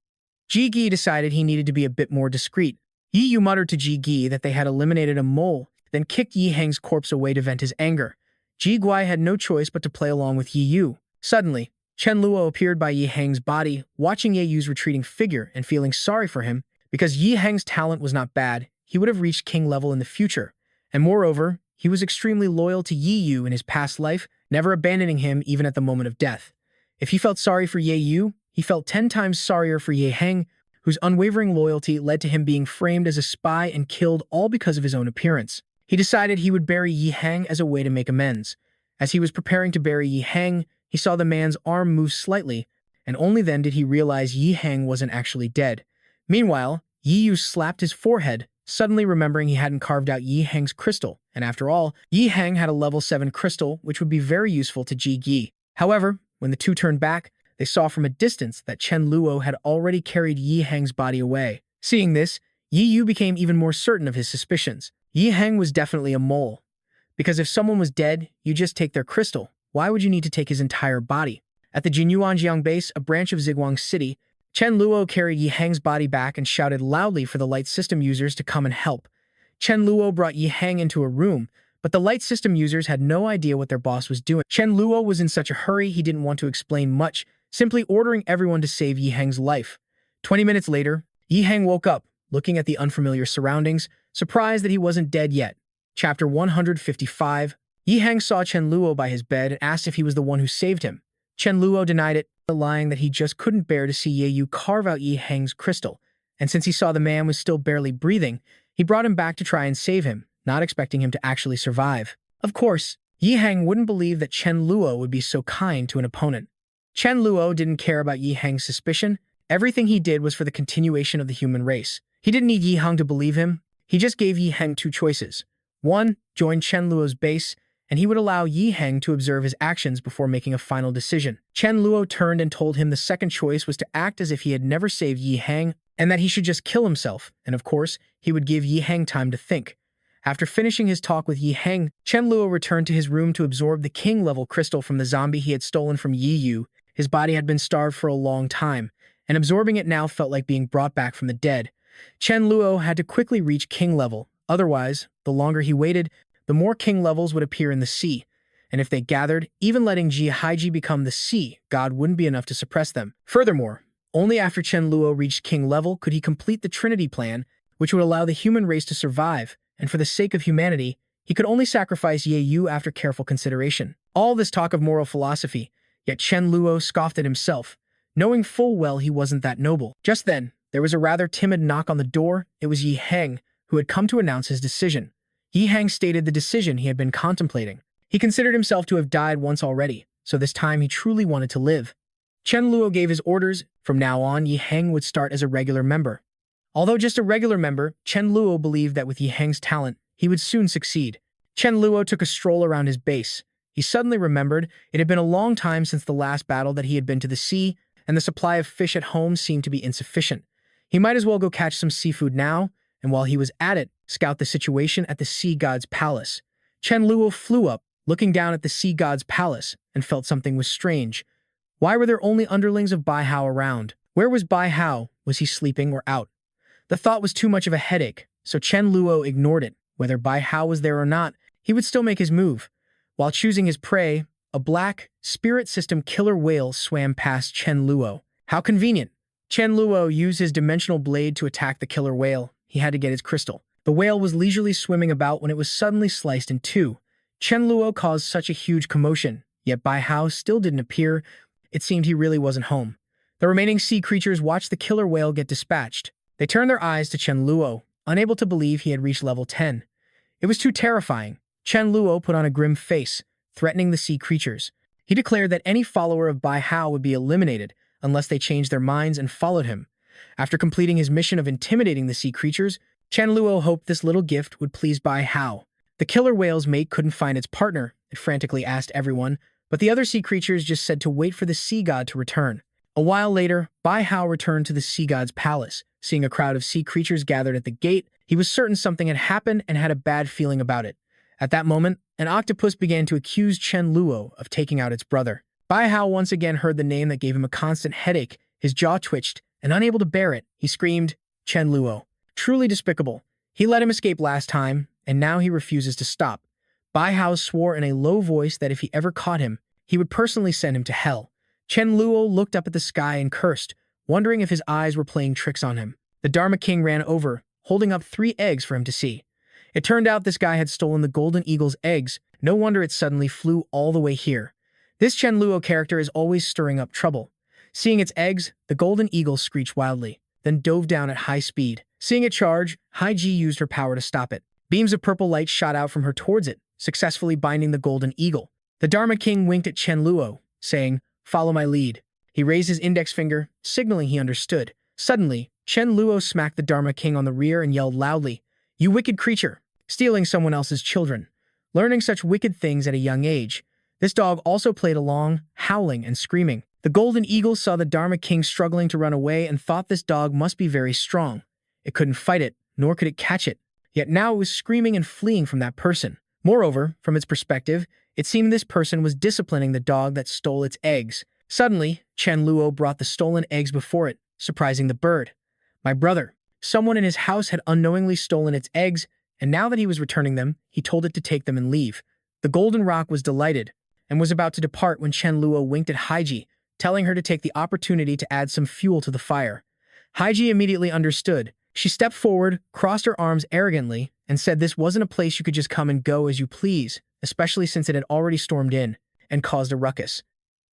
Ji Gi decided he needed to be a bit more discreet. Yi Yu muttered to Ji Gi that they had eliminated a mole, then kicked Yi Heng's corpse away to vent his anger. Ji Guai had no choice but to play along with Yi Yu. Suddenly, Chen Luo appeared by Yi Heng's body, watching Ye Yu's retreating figure and feeling sorry for him. Because Yi Heng's talent was not bad, he would have reached king level in the future. And moreover, he was extremely loyal to Yi Yu in his past life, never abandoning him even at the moment of death. If he felt sorry for Ye Yu, he felt 10 times sorrier for Yi Heng, whose unwavering loyalty led to him being framed as a spy and killed all because of his own appearance. He decided he would bury Yi Heng as a way to make amends. As he was preparing to bury Yi Heng, he saw the man's arm move slightly, and only then did he realize Yi Heng wasn't actually dead. Meanwhile, Yi Yu slapped his forehead, suddenly remembering he hadn't carved out Yi Heng's crystal, and after all, Yi Heng had a level 7 crystal which would be very useful to Ji Gi. However, when the two turned back, they saw from a distance that Chen Luo had already carried Yi Heng's body away. Seeing this, Yi Yu became even more certain of his suspicions. Yi Heng was definitely a mole. Because if someone was dead, you just take their crystal. Why would you need to take his entire body? At the Jinyuanjiang base, a branch of Ziguang City, Chen Luo carried Yi Heng's body back and shouted loudly for the light system users to come and help. Chen Luo brought Yi Heng into a room, but the light system users had no idea what their boss was doing. Chen Luo was in such a hurry he didn't want to explain much, simply ordering everyone to save Yi Heng's life. 20 minutes later, Yi Heng woke up, looking at the unfamiliar surroundings, surprised that he wasn't dead yet. Chapter 155. Yi Heng saw Chen Luo by his bed and asked if he was the one who saved him. Chen Luo denied it, lying that he just couldn't bear to see Ye Yu carve out Yi Heng's crystal, and since he saw the man was still barely breathing, he brought him back to try and save him, not expecting him to actually survive. Of course, Yi Heng wouldn't believe that Chen Luo would be so kind to an opponent. Chen Luo didn't care about Yi Heng's suspicion. Everything he did was for the continuation of the human race. He didn't need Yi Heng to believe him. He just gave Yi Heng two choices. One, join Chen Luo's base, and he would allow Yi Heng to observe his actions before making a final decision. Chen Luo turned and told him the second choice was to act as if he had never saved Yi Heng, and that he should just kill himself, and of course, he would give Yi Heng time to think. After finishing his talk with Yi Heng, Chen Luo returned to his room to absorb the king-level crystal from the zombie he had stolen from Yi Yu. His body had been starved for a long time, and absorbing it now felt like being brought back from the dead. Chen Luo had to quickly reach king level, otherwise, the longer he waited, the more king levels would appear in the sea, and if they gathered, even letting Ji Haiji become the sea god wouldn't be enough to suppress them. Furthermore, only after Chen Luo reached king level could he complete the Trinity plan, which would allow the human race to survive, and for the sake of humanity, he could only sacrifice Ye Yu after careful consideration. All this talk of moral philosophy, yet Chen Luo scoffed at himself, knowing full well he wasn't that noble. Just then, there was a rather timid knock on the door. It was Yi Heng, who had come to announce his decision. Yi Heng stated the decision he had been contemplating. He considered himself to have died once already, so this time he truly wanted to live. Chen Luo gave his orders. From now on, Yi Heng would start as a regular member. Although just a regular member, Chen Luo believed that with Yi Heng's talent, he would soon succeed. Chen Luo took a stroll around his base. He suddenly remembered it had been a long time since the last battle that he had been to the sea, and the supply of fish at home seemed to be insufficient. He might as well go catch some seafood now, and while he was at it, scout the situation at the sea god's palace. Chen Luo flew up, looking down at the sea god's palace, and felt something was strange. Why were there only underlings of Bai Hao around? Where was Bai Hao? Was he sleeping or out? The thought was too much of a headache, so Chen Luo ignored it. Whether Bai Hao was there or not, he would still make his move. While choosing his prey, a black, spirit system killer whale swam past Chen Luo. How convenient. Chen Luo used his dimensional blade to attack the killer whale. He had to get his crystal. The whale was leisurely swimming about when it was suddenly sliced in two. Chen Luo caused such a huge commotion, yet Bai Hao still didn't appear. It seemed he really wasn't home. The remaining sea creatures watched the killer whale get dispatched. They turned their eyes to Chen Luo, unable to believe he had reached level 10. It was too terrifying. Chen Luo put on a grim face, threatening the sea creatures. He declared that any follower of Bai Hao would be eliminated unless they changed their minds and followed him. After completing his mission of intimidating the sea creatures, Chen Luo hoped this little gift would please Bai Hao. The killer whale's mate couldn't find its partner. It frantically asked everyone, but the other sea creatures just said to wait for the sea god to return. A while later, Bai Hao returned to the sea god's palace. Seeing a crowd of sea creatures gathered at the gate, he was certain something had happened and had a bad feeling about it. At that moment, an octopus began to accuse Chen Luo of taking out its brother. Bai Hao once again heard the name that gave him a constant headache. His jaw twitched, and unable to bear it, he screamed, "Chen Luo." Truly despicable. He let him escape last time, and now he refuses to stop. Bai Hao swore in a low voice that if he ever caught him, he would personally send him to hell. Chen Luo looked up at the sky and cursed, wondering if his eyes were playing tricks on him. The Dharma King ran over, holding up 3 eggs for him to see. It turned out this guy had stolen the Golden Eagle's eggs. No wonder it suddenly flew all the way here. This Chen Luo character is always stirring up trouble. Seeing its eggs, the Golden Eagle screeched wildly, then dove down at high speed. Seeing it charge, Hai Ji used her power to stop it. Beams of purple light shot out from her towards it, successfully binding the Golden Eagle. The Dharma King winked at Chen Luo, saying, "Follow my lead." He raised his index finger, signaling he understood. Suddenly, Chen Luo smacked the Dharma King on the rear and yelled loudly, "You wicked creature! Stealing someone else's children! Learning such wicked things at a young age." This dog also played along, howling and screaming. The Golden Eagle saw the Dharma King struggling to run away and thought this dog must be very strong. It couldn't fight it, nor could it catch it. Yet now it was screaming and fleeing from that person. Moreover, from its perspective, it seemed this person was disciplining the dog that stole its eggs. Suddenly, Chen Luo brought the stolen eggs before it, surprising the bird. "My brother." Someone in his house had unknowingly stolen its eggs, and now that he was returning them, he told it to take them and leave. The Golden Rock was delighted, and was about to depart when Chen Luo winked at Haiji, telling her to take the opportunity to add some fuel to the fire. Haiji immediately understood. She stepped forward, crossed her arms arrogantly, and said this wasn't a place you could just come and go as you please, especially since it had already stormed in and caused a ruckus.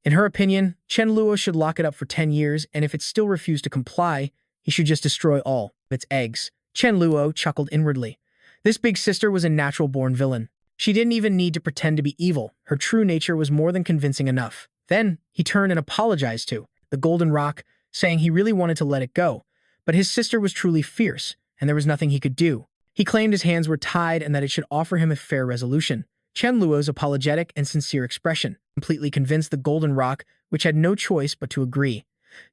In her opinion, Chen Luo should lock it up for 10 years, and if it still refused to comply, he should just destroy all of its eggs. Chen Luo chuckled inwardly. This big sister was a natural-born villain. She didn't even need to pretend to be evil. Her true nature was more than convincing enough. Then, he turned and apologized to the Golden Rock, saying he really wanted to let it go. But his sister was truly fierce, and there was nothing he could do. He claimed his hands were tied and that it should offer him a fair resolution. Chen Luo's apologetic and sincere expression completely convinced the Golden Rock, which had no choice but to agree.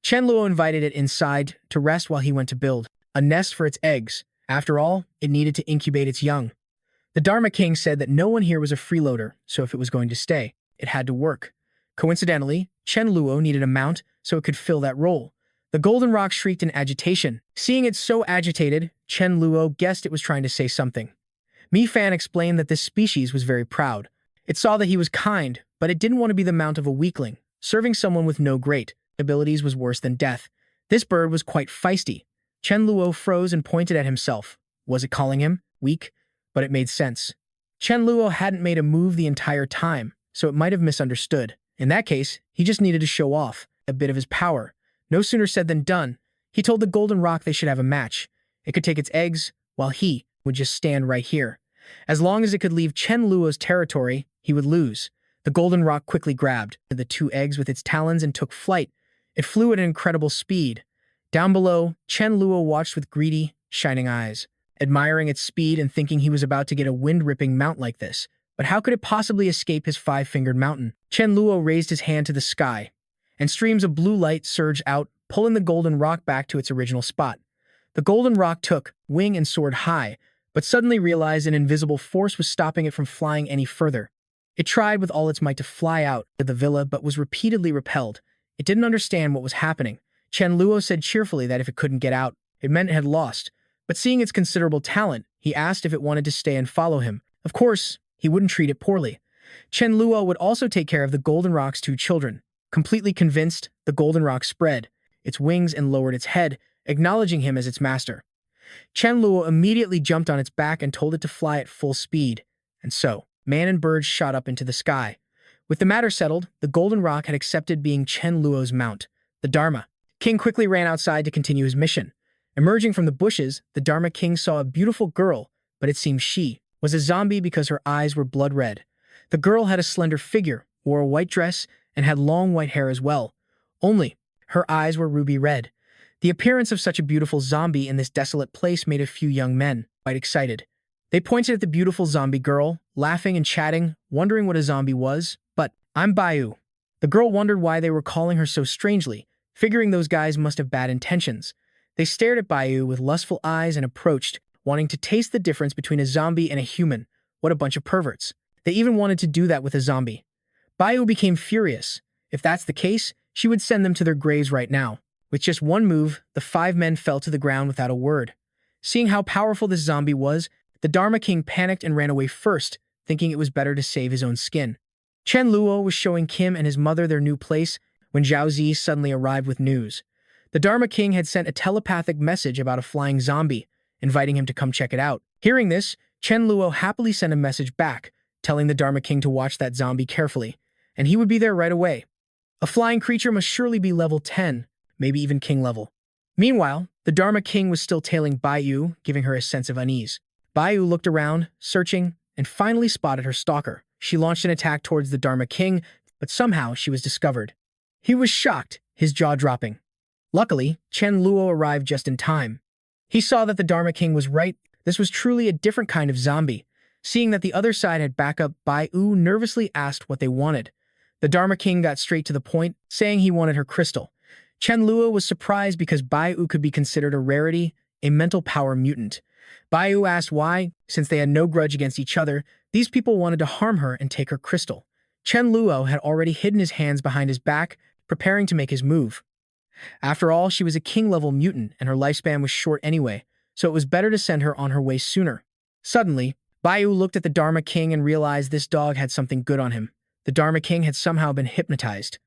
Chen Luo invited it inside to rest while he went to build a nest for its eggs. After all, it needed to incubate its young. The Dharma King said that no one here was a freeloader, so if it was going to stay, it had to work. Coincidentally, Chen Luo needed a mount so it could fill that role. The Golden Rock shrieked in agitation. Seeing it so agitated, Chen Luo guessed it was trying to say something. Mi Fan explained that this species was very proud. It saw that he was kind, but it didn't want to be the mount of a weakling. Serving someone with no great abilities was worse than death. This bird was quite feisty. Chen Luo froze and pointed at himself. Was it calling him weak? But it made sense. Chen Luo hadn't made a move the entire time, so it might have misunderstood. In that case, he just needed to show off a bit of his power. No sooner said than done. He told the Golden Rock they should have a match. It could take its eggs, while he would just stand right here. As long as it could leave Chen Luo's territory, he would lose. The Golden Rock quickly grabbed the 2 eggs with its talons and took flight. It flew at an incredible speed. Down below, Chen Luo watched with greedy, shining eyes, admiring its speed and thinking he was about to get a wind-ripping mount like this. But how could it possibly escape his 5-fingered mountain? Chen Luo raised his hand to the sky, and streams of blue light surged out, pulling the Golden Rock back to its original spot. The Golden Rock took wing and soared high, but suddenly realized an invisible force was stopping it from flying any further. It tried with all its might to fly out of the villa, but was repeatedly repelled. It didn't understand what was happening. Chen Luo said cheerfully that if it couldn't get out, it meant it had lost. But seeing its considerable talent, he asked if it wanted to stay and follow him. Of course, he wouldn't treat it poorly. Chen Luo would also take care of the Golden Rock's 2 children. Completely convinced, the Golden Rock spread its wings and lowered its head, acknowledging him as its master. Chen Luo immediately jumped on its back and told it to fly at full speed. And so, man and bird shot up into the sky. With the matter settled, the Golden Rock had accepted being Chen Luo's mount, the Dharma. King quickly ran outside to continue his mission. Emerging from the bushes, the Dharma King saw a beautiful girl, but it seemed she was a zombie because her eyes were blood red. The girl had a slender figure, wore a white dress, and had long white hair as well. Only, her eyes were ruby red. The appearance of such a beautiful zombie in this desolate place made a few young men quite excited. They pointed at the beautiful zombie girl, laughing and chatting, wondering what a zombie was. But, I'm Bayu. The girl wondered why they were calling her so strangely, figuring those guys must have bad intentions. They stared at Bayu with lustful eyes and approached, wanting to taste the difference between a zombie and a human. What a bunch of perverts. They even wanted to do that with a zombie. Bayu became furious. If that's the case, she would send them to their graves right now. With just one move, the 5 men fell to the ground without a word. Seeing how powerful this zombie was, the Dharma King panicked and ran away first, thinking it was better to save his own skin. Chen Luo was showing Kim and his mother their new place when Zhao Zi suddenly arrived with news. The Dharma King had sent a telepathic message about a flying zombie, inviting him to come check it out. Hearing this, Chen Luo happily sent a message back, telling the Dharma King to watch that zombie carefully, and he would be there right away. A flying creature must surely be level 10, maybe even king level. Meanwhile, the Dharma King was still tailing Bayu, giving her a sense of unease. Bayu looked around, searching, and finally spotted her stalker. She launched an attack towards the Dharma King, but somehow she was discovered. He was shocked, his jaw dropping. Luckily, Chen Luo arrived just in time. He saw that the Dharma King was right. This was truly a different kind of zombie. Seeing that the other side had backup, Bayu nervously asked what they wanted. The Dharma King got straight to the point, saying he wanted her crystal. Chen Luo was surprised because Bayu could be considered a rarity, a mental power mutant. Bayu asked why, since they had no grudge against each other, these people wanted to harm her and take her crystal. Chen Luo had already hidden his hands behind his back, preparing to make his move. After all, she was a king-level mutant and her lifespan was short anyway, so it was better to send her on her way sooner. Suddenly, Bayu looked at the Dharma King and realized this dog had something good on him. The Dharma King had somehow been hypnotized.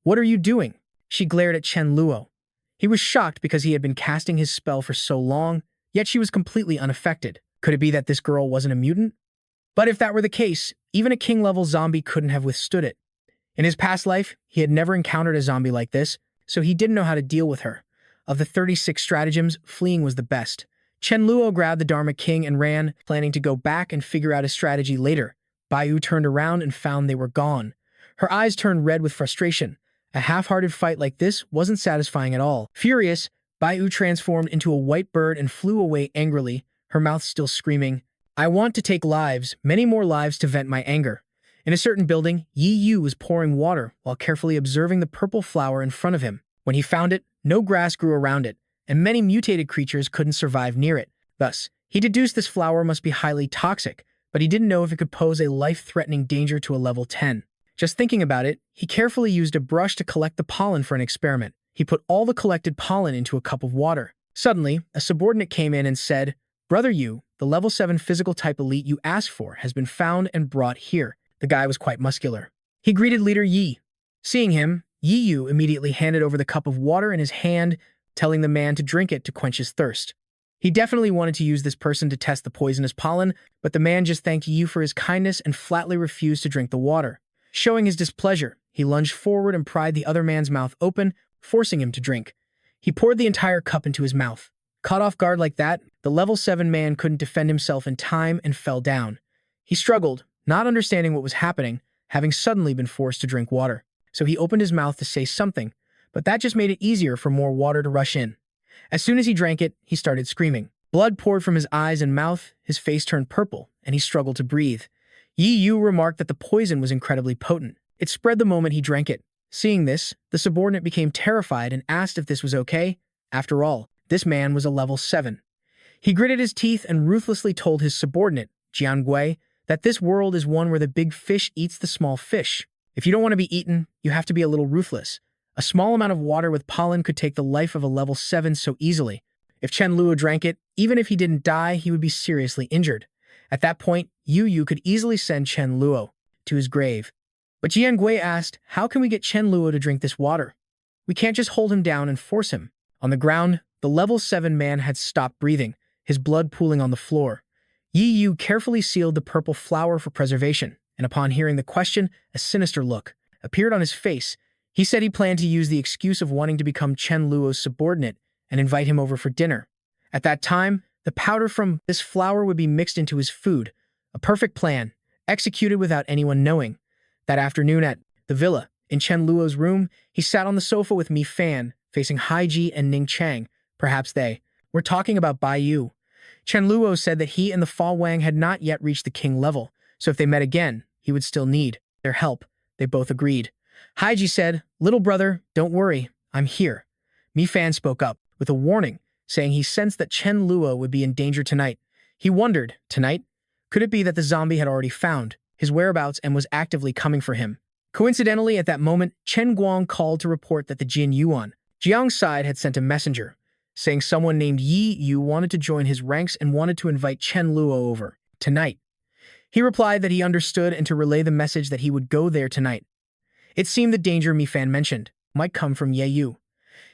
"What are you doing?" She glared at Chen Luo. He was shocked because he had been casting his spell for so long, yet she was completely unaffected. Could it be that this girl wasn't a mutant? But if that were the case, even a king-level zombie couldn't have withstood it. In his past life, he had never encountered a zombie like this, so he didn't know how to deal with her. Of the 36 stratagems, fleeing was the best. Chen Luo grabbed the Dharma King and ran, planning to go back and figure out a strategy later. Bayu turned around and found they were gone. Her eyes turned red with frustration. A half-hearted fight like this wasn't satisfying at all. Furious, Bayu transformed into a white bird and flew away angrily, her mouth still screaming, "I want to take lives, many more lives to vent my anger." In a certain building, Yi Yu was pouring water while carefully observing the purple flower in front of him. When he found it, no grass grew around it, and many mutated creatures couldn't survive near it. Thus, he deduced this flower must be highly toxic, but he didn't know if it could pose a life-threatening danger to a level 10. Just thinking about it, he carefully used a brush to collect the pollen for an experiment. He put all the collected pollen into a cup of water. Suddenly, a subordinate came in and said, "Brother Yu, the level 7 physical type elite you asked for has been found and brought here." The guy was quite muscular. He greeted Leader Yi. Seeing him, Yi Yu immediately handed over the cup of water in his hand, telling the man to drink it to quench his thirst. He definitely wanted to use this person to test the poisonous pollen, but the man just thanked Yi for his kindness and flatly refused to drink the water. Showing his displeasure, he lunged forward and pried the other man's mouth open, forcing him to drink. He poured the entire cup into his mouth. Caught off guard like that, the level 7 man couldn't defend himself in time and fell down. He struggled, not understanding what was happening, having suddenly been forced to drink water. So he opened his mouth to say something, but that just made it easier for more water to rush in. As soon as he drank it, he started screaming. Blood poured from his eyes and mouth, his face turned purple, and he struggled to breathe. Yi Yu remarked that the poison was incredibly potent. It spread the moment he drank it. Seeing this, the subordinate became terrified and asked if this was okay. After all, this man was a level 7. He gritted his teeth and ruthlessly told his subordinate, Jiangui, that this world is one where the big fish eats the small fish. If you don't want to be eaten, you have to be a little ruthless. A small amount of water with pollen could take the life of a level 7 so easily. If Chen Luo drank it, even if he didn't die, he would be seriously injured. At that point, Yu Yu could easily send Chen Luo to his grave. But Jiangui asked, "How can we get Chen Luo to drink this water?" We can't just hold him down and force him. On the ground, the level 7 man had stopped breathing, his blood pooling on the floor. Yi Yu carefully sealed the purple flower for preservation, and upon hearing the question, a sinister look appeared on his face. He said he planned to use the excuse of wanting to become Chen Luo's subordinate and invite him over for dinner. At that time, the powder from this flower would be mixed into his food, a perfect plan, executed without anyone knowing. That afternoon at the villa, in Chen Luo's room, he sat on the sofa with Mi Fan, facing Haiji and Ning Chang. Perhaps they were talking about Bai Yu. Chen Luo said that he and the Fa Wang had not yet reached the king level, so if they met again, he would still need their help. They both agreed. Haiji said, "Little brother, don't worry, I'm here." Mi Fan spoke up, with a warning, saying he sensed that Chen Luo would be in danger tonight. He wondered, tonight? Could it be that the zombie had already found his whereabouts and was actively coming for him? Coincidentally, at that moment, Chen Guang called to report that the Jin Yuan, Jiang's side, had sent a messenger, saying someone named Yi Yu wanted to join his ranks and wanted to invite Chen Luo over tonight. He replied that he understood and to relay the message that he would go there tonight. It seemed the danger Mi Fan mentioned might come from Ye Yu.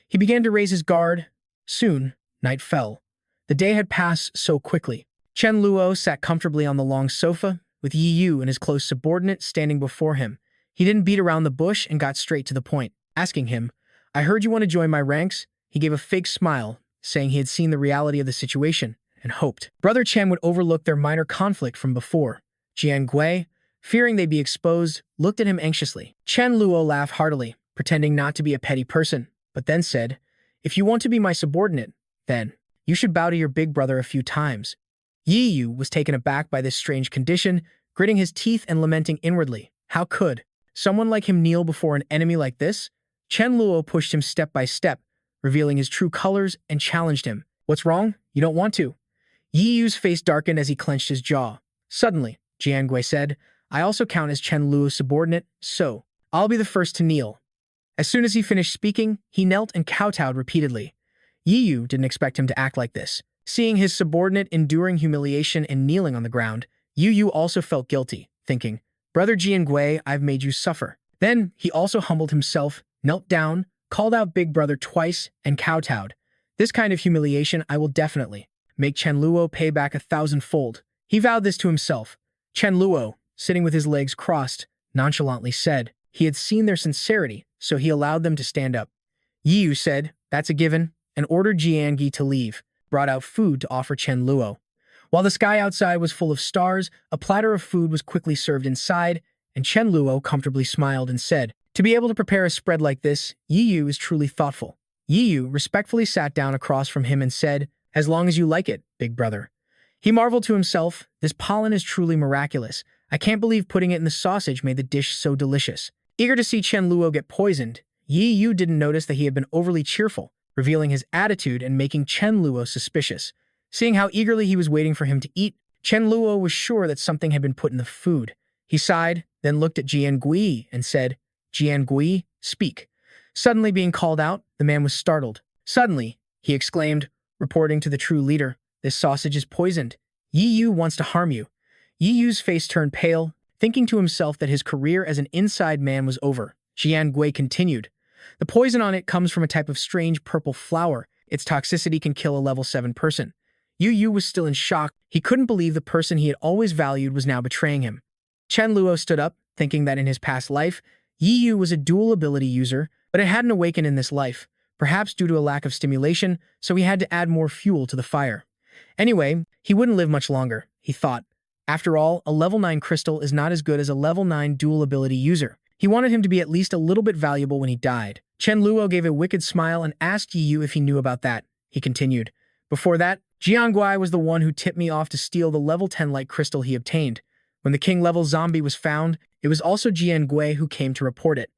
He began to raise his guard. Soon, night fell. The day had passed so quickly. Chen Luo sat comfortably on the long sofa, with Yi Yu and his close subordinate standing before him. He didn't beat around the bush and got straight to the point, asking him, "I heard you want to join my ranks?" He gave a fake smile, saying he had seen the reality of the situation and hoped Brother Chen would overlook their minor conflict from before. Jian Gui, fearing they'd be exposed, looked at him anxiously. Chen Luo laughed heartily, pretending not to be a petty person, but then said, "If you want to be my subordinate, then you should bow to your big brother a few times." Yi Yu was taken aback by this strange condition, gritting his teeth and lamenting inwardly. How could someone like him kneel before an enemy like this? Chen Luo pushed him step by step, revealing his true colors, and challenged him. "What's wrong? You don't want to?" Yi Yu's face darkened as he clenched his jaw. Suddenly, Jian Gui said, "I also count as Chen Luo's subordinate, so I'll be the first to kneel." As soon as he finished speaking, he knelt and kowtowed repeatedly. Yi Yu didn't expect him to act like this. Seeing his subordinate enduring humiliation and kneeling on the ground, Yi Yu also felt guilty, thinking, "Brother Jian Gui, I've made you suffer." Then he also humbled himself, knelt down, called out Big Brother twice, and kowtowed. "This kind of humiliation I will definitely make Chen Luo pay back 1,000-fold." He vowed this to himself. Chen Luo, sitting with his legs crossed, nonchalantly said he had seen their sincerity, so he allowed them to stand up. Yi Yu said, "That's a given," and ordered Jiangi to leave, brought out food to offer Chen Luo. While the sky outside was full of stars, a platter of food was quickly served inside, and Chen Luo comfortably smiled and said, "To be able to prepare a spread like this, Yi Yu is truly thoughtful." Yi Yu respectfully sat down across from him and said, "As long as you like it, big brother." He marveled to himself, "This pollen is truly miraculous. I can't believe putting it in the sausage made the dish so delicious." Eager to see Chen Luo get poisoned, Yi Yu didn't notice that he had been overly cheerful, revealing his attitude and making Chen Luo suspicious. Seeing how eagerly he was waiting for him to eat, Chen Luo was sure that something had been put in the food. He sighed, then looked at Jian Gui and said, "Jian Gui, speak." Suddenly being called out, the man was startled. "Suddenly," he exclaimed, reporting to the true leader, "This sausage is poisoned. Yi Yu wants to harm you." Yi Yu's face turned pale, thinking to himself that his career as an inside man was over. Jian Gui continued, "The poison on it comes from a type of strange purple flower. Its toxicity can kill a level 7 person." Yu Yu was still in shock. He couldn't believe the person he had always valued was now betraying him. Chen Luo stood up, thinking that in his past life, Yi Yu was a dual ability user, but it hadn't awakened in this life, perhaps due to a lack of stimulation, so he had to add more fuel to the fire. Anyway, he wouldn't live much longer, he thought. After all, a level 9 crystal is not as good as a level 9 dual ability user. He wanted him to be at least a little bit valuable when he died. Chen Luo gave a wicked smile and asked Yi Yu if he knew about that. He continued, "Before that, Jian Gui was the one who tipped me off to steal the level 10 light crystal he obtained. When the king-level zombie was found, it was also Jian Gui who came to report it.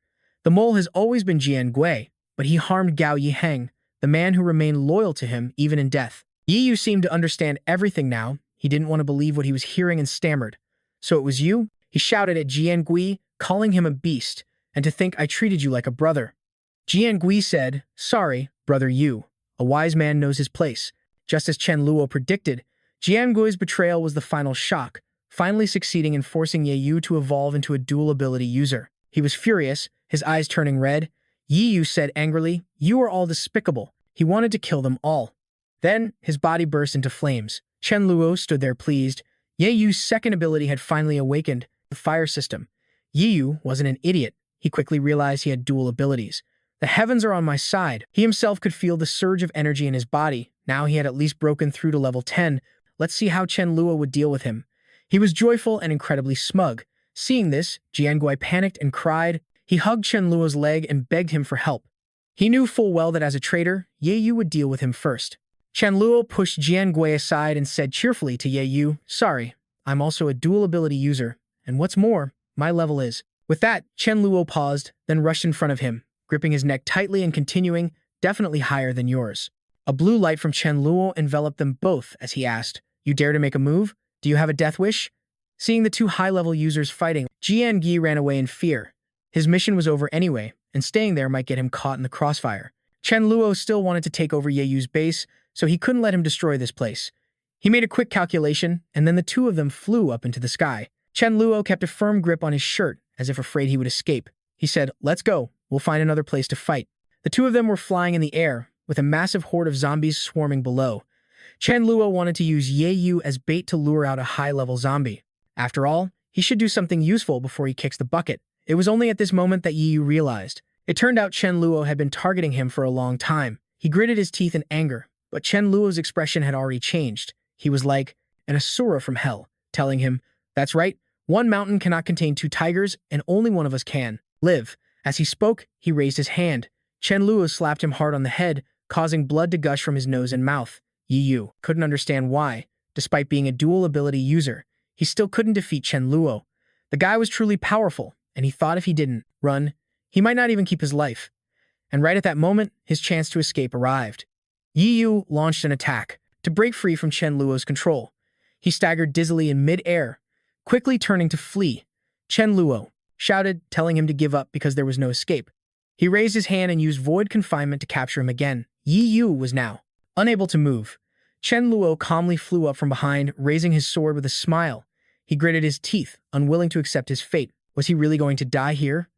The mole has always been Jian Gui, but he harmed Gao Yiheng, the man who remained loyal to him even in death." Yi Yu seemed to understand everything now. He didn't want to believe what he was hearing and stammered. "So it was you?" He shouted at Jian Gui, calling him a beast, "and to think I treated you like a brother." Jian Gui said, "Sorry, brother Yu. A wise man knows his place." Just as Chen Luo predicted, Jian Gui's betrayal was the final shock, finally succeeding in forcing Ye Yu to evolve into a dual ability user. He was furious, his eyes turning red. Yi Yu said angrily. You are all despicable. He wanted to kill them all. Then, his body burst into flames. Chen Luo stood there pleased. Ye Yu's second ability had finally awakened, the fire system. Yi Yu wasn't an idiot. He quickly realized he had dual abilities. The heavens are on my side. He himself could feel the surge of energy in his body. Now he had at least broken through to level 10. Let's see how Chen Luo would deal with him. He was joyful and incredibly smug. Seeing this, Jiangui panicked and cried. He hugged Chen Luo's leg and begged him for help. He knew full well that as a traitor, Ye Yu would deal with him first. Chen Luo pushed Jiangui aside and said cheerfully to Ye Yu, sorry, I'm also a dual ability user, and what's more, my level is. With that, Chen Luo paused, then rushed in front of him, gripping his neck tightly and continuing, definitely higher than yours. A blue light from Chen Luo enveloped them both as he asked, you dare to make a move? Do you have a death wish? Seeing the two high-level users fighting, Jiangui ran away in fear. His mission was over anyway, and staying there might get him caught in the crossfire. Chen Luo still wanted to take over Ye Yu's base, so he couldn't let him destroy this place. He made a quick calculation, and then the two of them flew up into the sky. Chen Luo kept a firm grip on his shirt, as if afraid he would escape. He said, let's go, we'll find another place to fight. The two of them were flying in the air, with a massive horde of zombies swarming below. Chen Luo wanted to use Ye Yu as bait to lure out a high-level zombie. After all, he should do something useful before he kicks the bucket. It was only at this moment that Ye Yu realized. It turned out Chen Luo had been targeting him for a long time. He gritted his teeth in anger, but Chen Luo's expression had already changed. He was like an asura from hell, telling him, that's right, one mountain cannot contain two tigers, and only one of us can live. As he spoke, he raised his hand. Chen Luo slapped him hard on the head, causing blood to gush from his nose and mouth. Yi Yu couldn't understand why. Despite being a dual ability user, he still couldn't defeat Chen Luo. The guy was truly powerful, and he thought if he didn't run, he might not even keep his life. And right at that moment, his chance to escape arrived. Yi Yu launched an attack to break free from Chen Luo's control. He staggered dizzily in mid-air, quickly turning to flee. Chen Luo shouted, telling him to give up because there was no escape. He raised his hand and used void confinement to capture him again. Yi Yu was now unable to move. Chen Luo calmly flew up from behind, raising his sword with a smile. He gritted his teeth, unwilling to accept his fate. Was he really going to die here?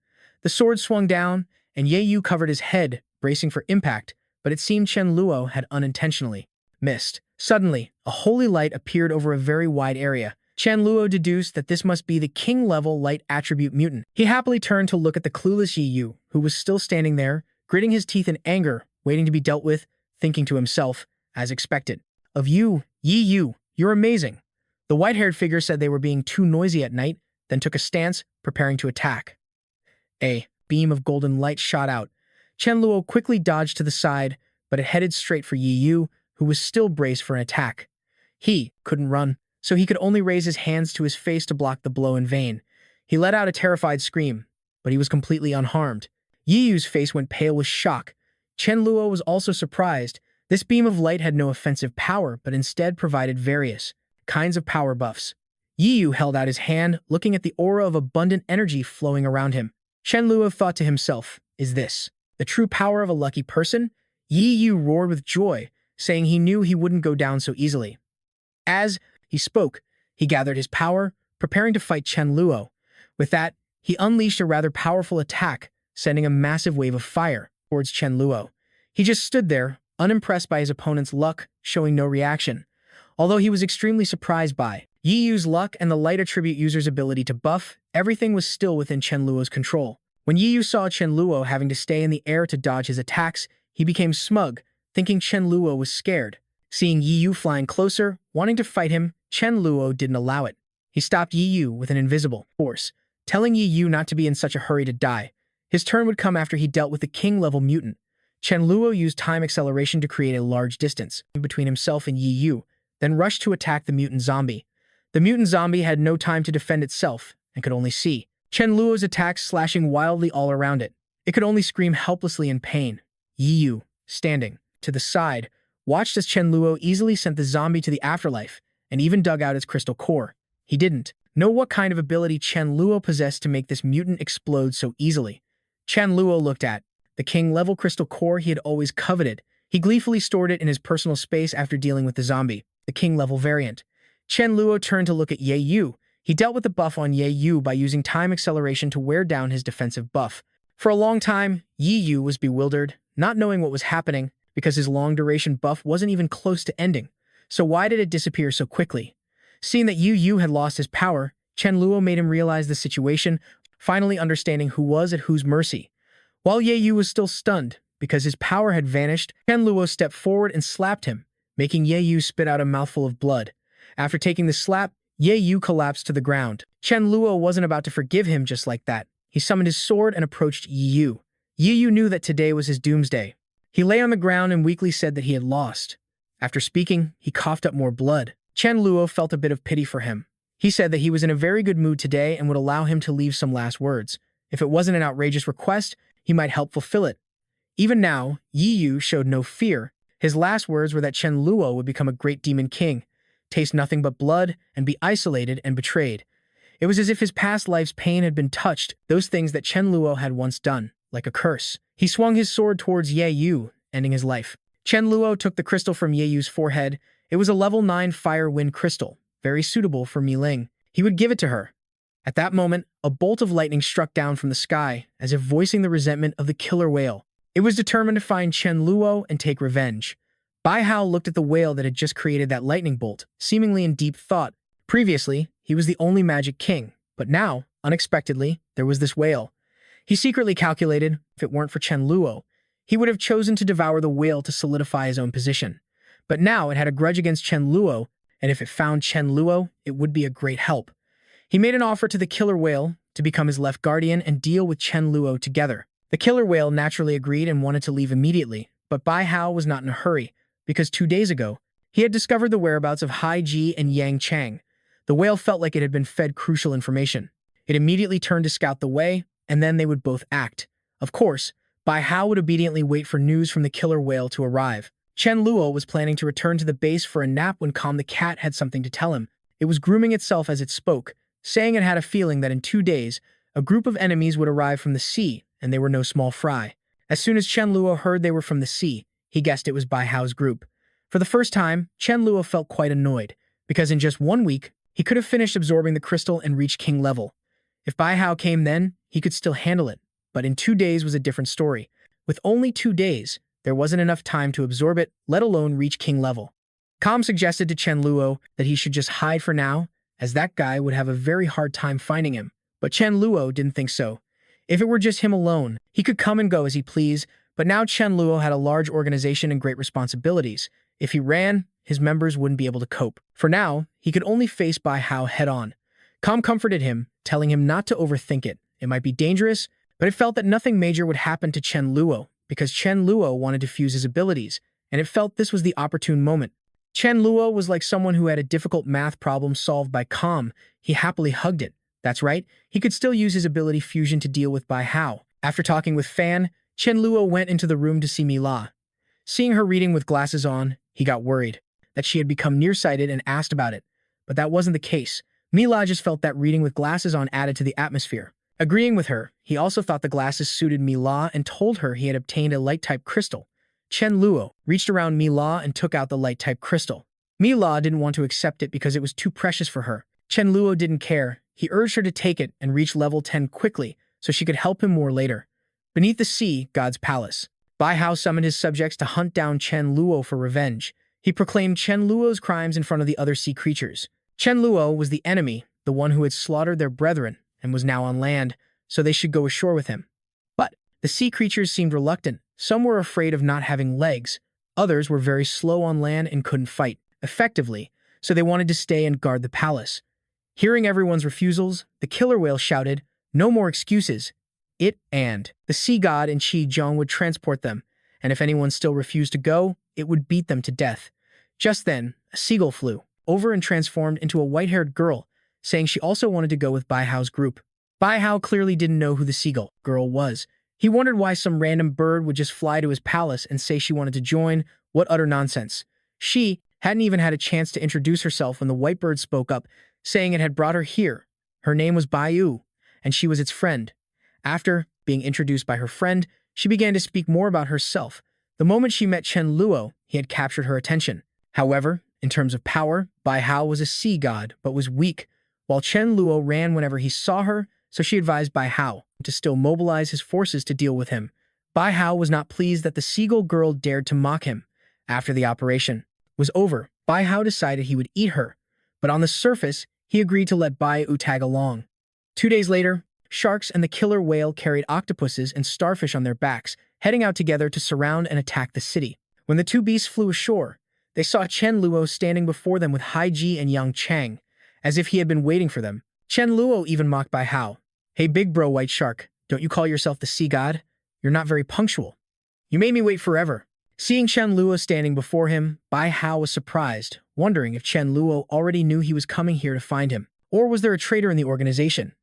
The sword swung down, and Ye Yu covered his head, bracing for impact, but it seemed Chen Luo had unintentionally missed. Suddenly, a holy light appeared over a very wide area. Chen Luo deduced that this must be the king-level light attribute mutant. He happily turned to look at the clueless Yi Yu, who was still standing there, gritting his teeth in anger, waiting to be dealt with, thinking to himself, as expected, of you, Yi Yu, you're amazing. The white-haired figure said they were being too noisy at night, then took a stance, preparing to attack. A beam of golden light shot out. Chen Luo quickly dodged to the side, but it headed straight for Yi Yu, who was still braced for an attack. He couldn't run, so he could only raise his hands to his face to block the blow in vain. He let out a terrified scream, but he was completely unharmed. Yi Yu's face went pale with shock. Chen Luo was also surprised. This beam of light had no offensive power, but instead provided various kinds of power buffs. Yi Yu held out his hand, looking at the aura of abundant energy flowing around him. Chen Luo thought to himself, is this the true power of a lucky person? Yi Yu roared with joy, saying he knew he wouldn't go down so easily. As he spoke, he gathered his power, preparing to fight Chen Luo. With that, he unleashed a rather powerful attack, sending a massive wave of fire towards Chen Luo. He just stood there, unimpressed by his opponent's luck, showing no reaction. Although he was extremely surprised by Yi Yu's luck and the light attribute user's ability to buff, everything was still within Chen Luo's control. When Yi Yu saw Chen Luo having to stay in the air to dodge his attacks, he became smug, thinking Chen Luo was scared. Seeing Yi Yu flying closer, wanting to fight him, Chen Luo didn't allow it. He stopped Yi Yu with an invisible force, telling Yi Yu not to be in such a hurry to die. His turn would come after he dealt with the king-level mutant. Chen Luo used time acceleration to create a large distance between himself and Yi Yu, then rushed to attack the mutant zombie. The mutant zombie had no time to defend itself and could only see Chen Luo's attacks slashing wildly all around it. It could only scream helplessly in pain. Yi Yu, standing to the side, watched as Chen Luo easily sent the zombie to the afterlife and even dug out its crystal core. He didn't know what kind of ability Chen Luo possessed to make this mutant explode so easily. Chen Luo looked at the king-level crystal core he had always coveted. He gleefully stored it in his personal space after dealing with the zombie, the king-level variant. Chen Luo turned to look at Ye Yu. He dealt with the buff on Ye Yu by using time acceleration to wear down his defensive buff. For a long time, Yi Yu was bewildered, not knowing what was happening because his long-duration buff wasn't even close to ending. So why did it disappear so quickly? Seeing that Yu Yu had lost his power, Chen Luo made him realize the situation, finally understanding who was at whose mercy. While Ye Yu was still stunned because his power had vanished, Chen Luo stepped forward and slapped him, making Ye Yu spit out a mouthful of blood. After taking the slap, Ye Yu collapsed to the ground. Chen Luo wasn't about to forgive him just like that. He summoned his sword and approached Yi Yu. Yi Yu knew that today was his doomsday. He lay on the ground and weakly said that he had lost. After speaking, he coughed up more blood. Chen Luo felt a bit of pity for him. He said that he was in a very good mood today and would allow him to leave some last words. If it wasn't an outrageous request, he might help fulfill it. Even now, Yi Yu showed no fear. His last words were that Chen Luo would become a great demon king, taste nothing but blood, and be isolated and betrayed. It was as if his past life's pain had been touched, those things that Chen Luo had once done, like a curse. He swung his sword towards Ye Yu, ending his life. Chen Luo took the crystal from Ye Yu's forehead. It was a level 9 fire wind crystal, very suitable for Mi Ling. He would give it to her. At that moment, a bolt of lightning struck down from the sky, as if voicing the resentment of the killer whale. It was determined to find Chen Luo and take revenge. Bai Hao looked at the whale that had just created that lightning bolt, seemingly in deep thought. Previously, he was the only magic king, but now, unexpectedly, there was this whale. He secretly calculated, if it weren't for Chen Luo, he would have chosen to devour the whale to solidify his own position. But now it had a grudge against Chen Luo, and if it found Chen Luo, it would be a great help. He made an offer to the killer whale to become his left guardian and deal with Chen Luo together. The killer whale naturally agreed and wanted to leave immediately, but Bai Hao was not in a hurry, because 2 days ago, he had discovered the whereabouts of Hai Ji and Yang Chang. The whale felt like it had been fed crucial information. It immediately turned to scout the way, and then they would both act. Of course, Bai Hao would obediently wait for news from the killer whale to arrive. Chen Luo was planning to return to the base for a nap when Calm the cat had something to tell him. It was grooming itself as it spoke, saying it had a feeling that in 2 days, a group of enemies would arrive from the sea, and they were no small fry. As soon as Chen Luo heard they were from the sea, he guessed it was Bai Hao's group. For the first time, Chen Luo felt quite annoyed, because in just 1 week, he could have finished absorbing the crystal and reached king level. If Bai Hao came then, he could still handle it, but in 2 days was a different story. With only 2 days, there wasn't enough time to absorb it, let alone reach king level. Calm suggested to Chen Luo that he should just hide for now, as that guy would have a very hard time finding him. But Chen Luo didn't think so. If it were just him alone, he could come and go as he pleased, but now Chen Luo had a large organization and great responsibilities. If he ran, his members wouldn't be able to cope. For now, he could only face Bai Hao head-on. Calm comforted him, telling him not to overthink it. It might be dangerous, but it felt that nothing major would happen to Chen Luo, because Chen Luo wanted to fuse his abilities, and it felt this was the opportune moment. Chen Luo was like someone who had a difficult math problem solved by Calm. He happily hugged it. That's right, he could still use his ability fusion to deal with Bai Hao. After talking with Fan, Chen Luo went into the room to see Mi La. Seeing her reading with glasses on, he got worried that she had become nearsighted and asked about it. But that wasn't the case. Mi La just felt that reading with glasses on added to the atmosphere. Agreeing with her, he also thought the glasses suited Mi La and told her he had obtained a light-type crystal. Chen Luo reached around Mi La and took out the light-type crystal. Mi La didn't want to accept it because it was too precious for her. Chen Luo didn't care. He urged her to take it and reach level 10 quickly so she could help him more later. Beneath the sea, God's palace. Bai Hao summoned his subjects to hunt down Chen Luo for revenge. He proclaimed Chen Luo's crimes in front of the other sea creatures. Chen Luo was the enemy, the one who had slaughtered their brethren, and was now on land, so they should go ashore with him. But the sea creatures seemed reluctant. Some were afraid of not having legs. Others were very slow on land and couldn't fight effectively, so they wanted to stay and guard the palace. Hearing everyone's refusals, the killer whale shouted, "No more excuses." The sea god and Qi Zhong would transport them, and if anyone still refused to go, it would beat them to death. Just then, a seagull flew over and transformed into a white-haired girl, saying she also wanted to go with Bai Hao's group. Bai Hao clearly didn't know who the seagull girl was. He wondered why some random bird would just fly to his palace and say she wanted to join. What utter nonsense. She hadn't even had a chance to introduce herself when the white bird spoke up, saying it had brought her here. Her name was Bai Yu, and she was its friend. After being introduced by her friend, she began to speak more about herself. The moment she met Chen Luo, he had captured her attention. However, in terms of power, Bai Hao was a sea god, but was weak, while Chen Luo ran whenever he saw her, so she advised Bai Hao to still mobilize his forces to deal with him. Bai Hao was not pleased that the seagull girl dared to mock him. After the operation was over, Bai Hao decided he would eat her, but on the surface, he agreed to let Bai Yu tag along. 2 days later, sharks and the killer whale carried octopuses and starfish on their backs, heading out together to surround and attack the city. When the two beasts flew ashore, they saw Chen Luo standing before them with Haiji and Yang Chang, as if he had been waiting for them. Chen Luo even mocked Bai Hao. "Hey big bro white shark, don't you call yourself the sea god? You're not very punctual. You made me wait forever." Seeing Chen Luo standing before him, Bai Hao was surprised, wondering if Chen Luo already knew he was coming here to find him, or was there a traitor in the organization?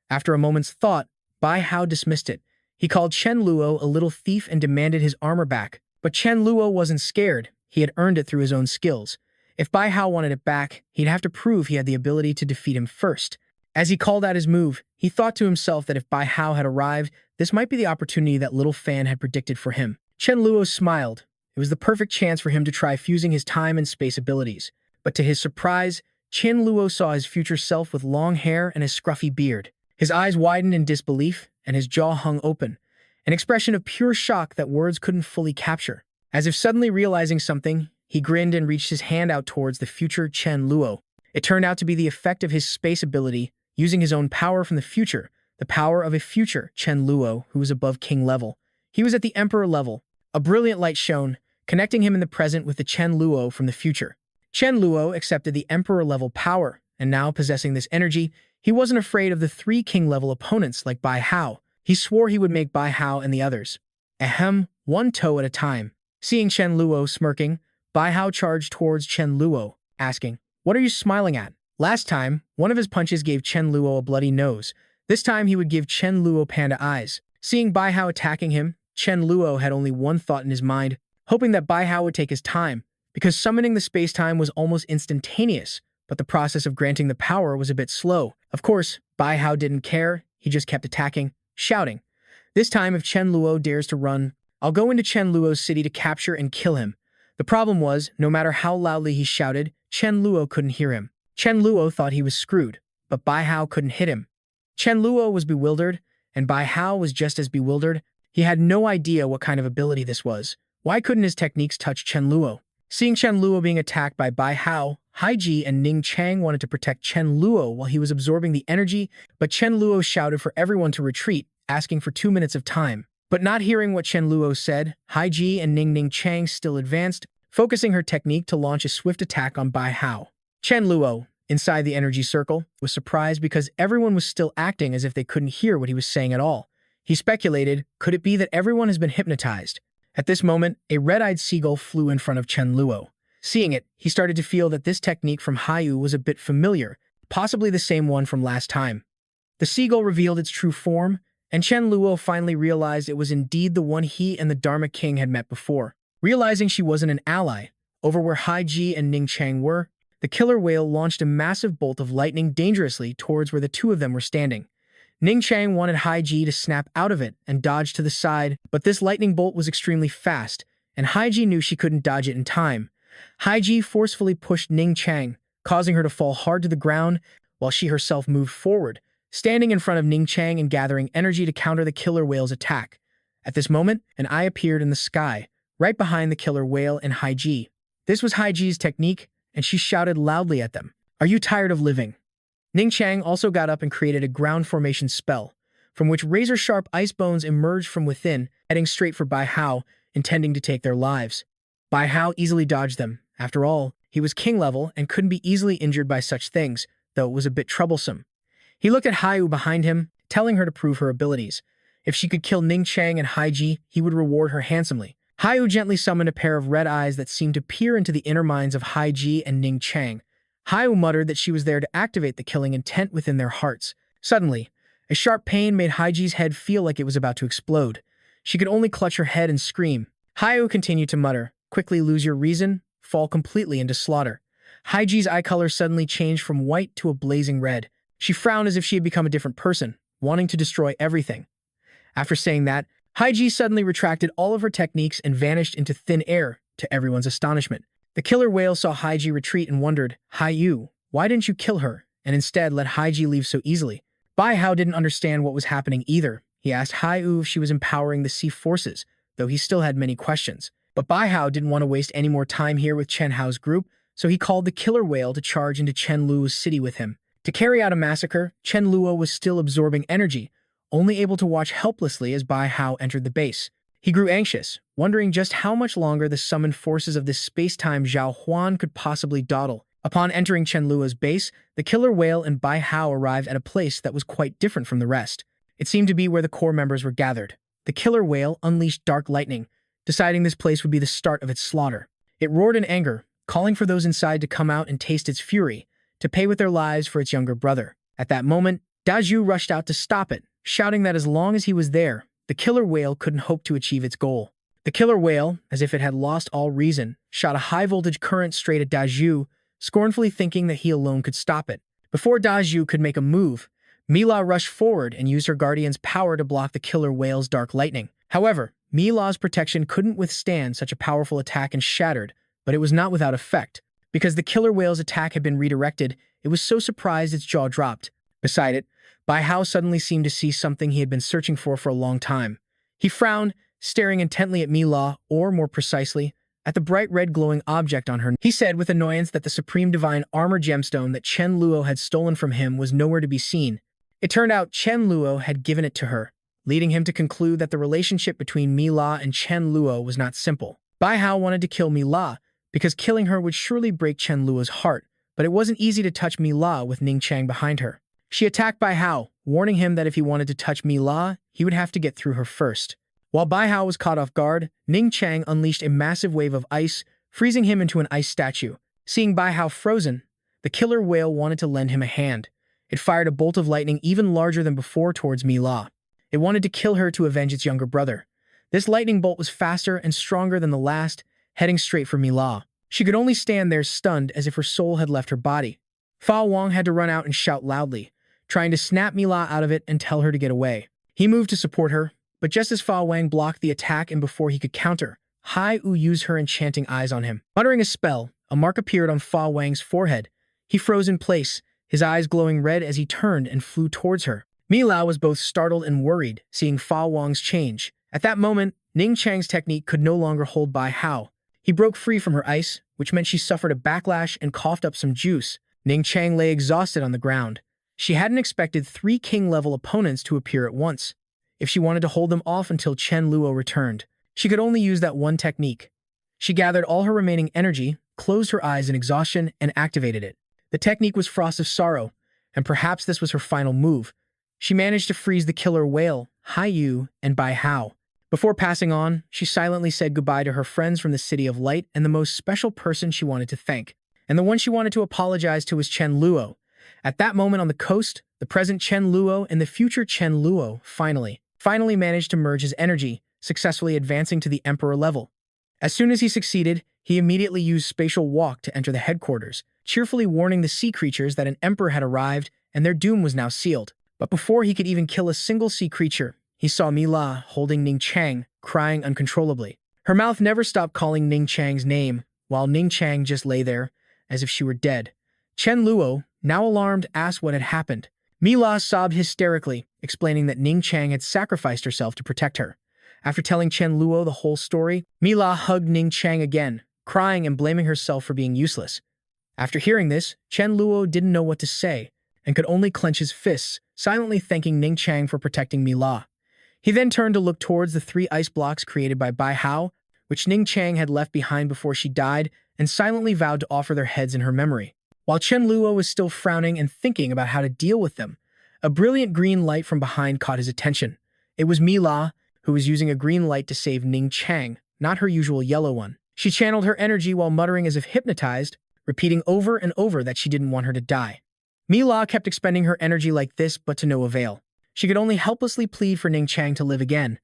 After a moment's thought, Bai Hao dismissed it. He called Chen Luo a little thief and demanded his armor back. But Chen Luo wasn't scared. He had earned it through his own skills. If Bai Hao wanted it back, he'd have to prove he had the ability to defeat him first. As he called out his move, he thought to himself that if Bai Hao had arrived, this might be the opportunity that Little Fan had predicted for him. Chen Luo smiled. It was the perfect chance for him to try fusing his time and space abilities. But to his surprise, Chen Luo saw his future self with long hair and a scruffy beard. His eyes widened in disbelief, and his jaw hung open, an expression of pure shock that words couldn't fully capture. As if suddenly realizing something, he grinned and reached his hand out towards the future Chen Luo. It turned out to be the effect of his space ability, using his own power from the future, the power of a future Chen Luo who was above king level. He was at the emperor level. A brilliant light shone, connecting him in the present with the Chen Luo from the future. Chen Luo accepted the emperor level power, and now possessing this energy, he wasn't afraid of the 3 king level opponents like Bai Hao. He swore he would make Bai Hao and the others. Ahem, one toe at a time. Seeing Chen Luo smirking, Bai Hao charged towards Chen Luo, asking, "What are you smiling at?" Last time, one of his punches gave Chen Luo a bloody nose. This time he would give Chen Luo panda eyes. Seeing Bai Hao attacking him, Chen Luo had only one thought in his mind, hoping that Bai Hao would take his time, because summoning the space-time was almost instantaneous, but the process of granting the power was a bit slow. Of course, Bai Hao didn't care, he just kept attacking, shouting. This time if Chen Luo dares to run, I'll go into Chen Luo's city to capture and kill him. The problem was, no matter how loudly he shouted, Chen Luo couldn't hear him. Chen Luo thought he was screwed, but Bai Hao couldn't hit him. Chen Luo was bewildered, and Bai Hao was just as bewildered. He had no idea what kind of ability this was. Why couldn't his techniques touch Chen Luo? Seeing Chen Luo being attacked by Bai Hao, Haiji and Ning Chang wanted to protect Chen Luo while he was absorbing the energy, but Chen Luo shouted for everyone to retreat, asking for 2 minutes of time. But not hearing what Chen Luo said, Haiji and Ning Chang still advanced, focusing her technique to launch a swift attack on Bai Hao. Chen Luo, inside the energy circle, was surprised because everyone was still acting as if they couldn't hear what he was saying at all. He speculated, could it be that everyone has been hypnotized? At this moment, a red-eyed seagull flew in front of Chen Luo. Seeing it, he started to feel that this technique from Haiyu was a bit familiar, possibly the same one from last time. The seagull revealed its true form, and Chen Luo finally realized it was indeed the one he and the Dharma King had met before. Realizing she wasn't an ally, over where Haiji and Ning Chang were, the killer whale launched a massive bolt of lightning dangerously towards where the two of them were standing. Ning Chang wanted Haiji to snap out of it and dodge to the side, but this lightning bolt was extremely fast, and Haiji knew she couldn't dodge it in time. Haiji forcefully pushed Ning Chang, causing her to fall hard to the ground, while she herself moved forward, standing in front of Ning Chang and gathering energy to counter the killer whale's attack. At this moment, an eye appeared in the sky, right behind the killer whale and Haiji. This was Haiji's technique, and she shouted loudly at them, "Are you tired of living?" Ning Chang also got up and created a ground formation spell, from which razor-sharp ice bones emerged from within, heading straight for Bai Hao, intending to take their lives. Bai Hao easily dodged them. After all, he was king level and couldn't be easily injured by such things, though it was a bit troublesome. He looked at Haiyu behind him, telling her to prove her abilities. If she could kill Ning Chang and Haiji, he would reward her handsomely. Haiyu gently summoned a pair of red eyes that seemed to peer into the inner minds of Haiji and Ning Chang. Haiyu muttered that she was there to activate the killing intent within their hearts. Suddenly, a sharp pain made Haiji's head feel like it was about to explode. She could only clutch her head and scream. Haiyu continued to mutter, "Quickly lose your reason, fall completely into slaughter." Haiji's eye color suddenly changed from white to a blazing red. She frowned as if she had become a different person, wanting to destroy everything. After saying that, Haiji suddenly retracted all of her techniques and vanished into thin air, to everyone's astonishment. The killer whale saw Haiji retreat and wondered, "Haiyu, why didn't you kill her, and instead let Haiji leave so easily?" Bai Hao didn't understand what was happening either. He asked Hai Yu if she was empowering the sea forces, though he still had many questions. But Bai Hao didn't want to waste any more time here with Chen Hao's group, so he called the killer whale to charge into Chen Luo's city with him. To carry out a massacre, Chen Luo was still absorbing energy, only able to watch helplessly as Bai Hao entered the base. He grew anxious, wondering just how much longer the summoned forces of this space-time Zhao Huan could possibly dawdle. Upon entering Chen Luo's base, the killer whale and Bai Hao arrived at a place that was quite different from the rest. It seemed to be where the core members were gathered. The killer whale unleashed dark lightning, deciding this place would be the start of its slaughter. It roared in anger, calling for those inside to come out and taste its fury, to pay with their lives for its younger brother. At that moment, Dazhu rushed out to stop it, shouting that as long as he was there, the killer whale couldn't hope to achieve its goal. The killer whale, as if it had lost all reason, shot a high-voltage current straight at Dazhu, scornfully thinking that he alone could stop it. Before Dazhu could make a move, Mila rushed forward and used her guardian's power to block the killer whale's dark lightning. However, Mila's protection couldn't withstand such a powerful attack and shattered, but it was not without effect. Because the killer whale's attack had been redirected, it was so surprised its jaw dropped. Beside it, Bai Hao suddenly seemed to see something he had been searching for a long time. He frowned, staring intently at Mila, or more precisely, at the bright red glowing object on her. He said with annoyance that the supreme divine armor gemstone that Chen Luo had stolen from him was nowhere to be seen. It turned out Chen Luo had given it to her, leading him to conclude that the relationship between Mila and Chen Luo was not simple. Bai Hao wanted to kill Mila, because killing her would surely break Chen Luo's heart, but it wasn't easy to touch Mila with Ning Chang behind her. She attacked Bai Hao, warning him that if he wanted to touch Mila, he would have to get through her first. While Bai Hao was caught off guard, Ning Chang unleashed a massive wave of ice, freezing him into an ice statue. Seeing Bai Hao frozen, the killer whale wanted to lend him a hand. It fired a bolt of lightning even larger than before towards Mila. It wanted to kill her to avenge its younger brother. This lightning bolt was faster and stronger than the last, heading straight for Mila. She could only stand there stunned as if her soul had left her body. Fa Wang had to run out and shout loudly, trying to snap Mila out of it and tell her to get away. He moved to support her, but just as Fa Wang blocked the attack and before he could counter, Hai Yu used her enchanting eyes on him. Muttering a spell, a mark appeared on Fa Wang's forehead. He froze in place, his eyes glowing red as he turned and flew towards her. Mila was both startled and worried, seeing Fa Wang's change. At that moment, Ning Chang's technique could no longer hold Bai Hao. He broke free from her ice, which meant she suffered a backlash and coughed up some juice. Ning Chang lay exhausted on the ground. She hadn't expected 3 king-level opponents to appear at once. If she wanted to hold them off until Chen Luo returned, she could only use that one technique. She gathered all her remaining energy, closed her eyes in exhaustion, and activated it. The technique was Frost of Sorrow, and perhaps this was her final move. She managed to freeze the killer whale, Hai Yu, and Bai Hao. Before passing on, she silently said goodbye to her friends from the City of Light and the most special person she wanted to thank. And the one she wanted to apologize to was Chen Luo. At that moment on the coast, the present Chen Luo and the future Chen Luo finally managed to merge his energy, successfully advancing to the Emperor level. As soon as he succeeded, he immediately used Spatial Walk to enter the headquarters, cheerfully warning the sea creatures that an Emperor had arrived and their doom was now sealed. But before he could even kill a single sea creature, he saw Mila holding Ning Chang, crying uncontrollably. Her mouth never stopped calling Ning Chang's name, while Ning Chang just lay there, as if she were dead. Chen Luo, now alarmed, asked what had happened. Mila sobbed hysterically, explaining that Ning Chang had sacrificed herself to protect her. After telling Chen Luo the whole story, Mila hugged Ning Chang again, crying and blaming herself for being useless. After hearing this, Chen Luo didn't know what to say, and could only clench his fists, silently thanking Ning Chang for protecting Mila. He then turned to look towards the 3 ice blocks created by Bai Hao, which Ning Chang had left behind before she died, and silently vowed to offer their heads in her memory. While Chen Luo was still frowning and thinking about how to deal with them, a brilliant green light from behind caught his attention. It was Mila, who was using a green light to save Ning Chang, not her usual yellow one. She channeled her energy while muttering as if hypnotized, repeating over and over that she didn't want her to die. Mila kept expending her energy like this, but to no avail. She could only helplessly plead for Ning Chang to live again.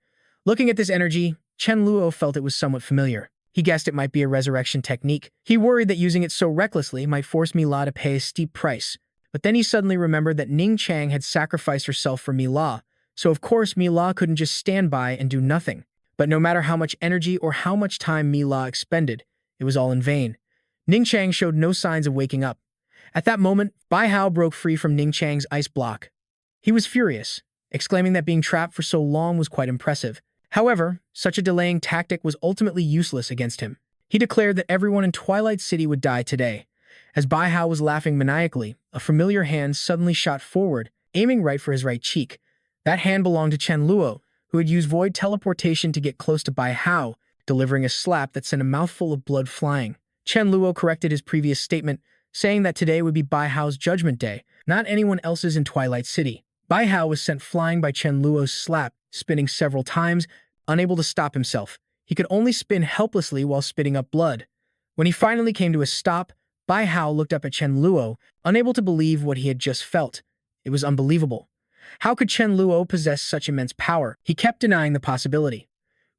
Looking at this energy, Chen Luo felt it was somewhat familiar. He guessed it might be a resurrection technique. He worried that using it so recklessly might force Mila to pay a steep price. But then he suddenly remembered that Ning Chang had sacrificed herself for Mila, so of course Mila couldn't just stand by and do nothing. But no matter how much energy or how much time Mila expended, it was all in vain. Ning Chang showed no signs of waking up. At that moment, Bai Hao broke free from Ning Chang's ice block. He was furious, exclaiming that being trapped for so long was quite impressive. However, such a delaying tactic was ultimately useless against him. He declared that everyone in Twilight City would die today. As Bai Hao was laughing maniacally, a familiar hand suddenly shot forward, aiming right for his right cheek. That hand belonged to Chen Luo, who had used void teleportation to get close to Bai Hao, delivering a slap that sent a mouthful of blood flying. Chen Luo corrected his previous statement, saying that today would be Bai Hao's judgment day, not anyone else's in Twilight City. Bai Hao was sent flying by Chen Luo's slap, spinning several times, unable to stop himself. He could only spin helplessly while spitting up blood. When he finally came to a stop, Bai Hao looked up at Chen Luo, unable to believe what he had just felt. It was unbelievable. How could Chen Luo possess such immense power? He kept denying the possibility.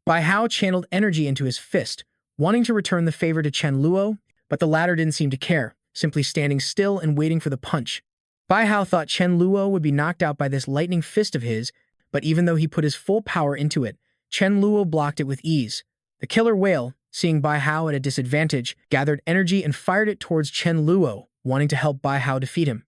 Bai Hao channeled energy into his fist, wanting to return the favor to Chen Luo, but the latter didn't seem to care, simply standing still and waiting for the punch. Bai Hao thought Chen Luo would be knocked out by this lightning fist of his, but even though he put his full power into it, Chen Luo blocked it with ease. The killer whale, seeing Bai Hao at a disadvantage, gathered energy and fired it towards Chen Luo, wanting to help Bai Hao defeat him.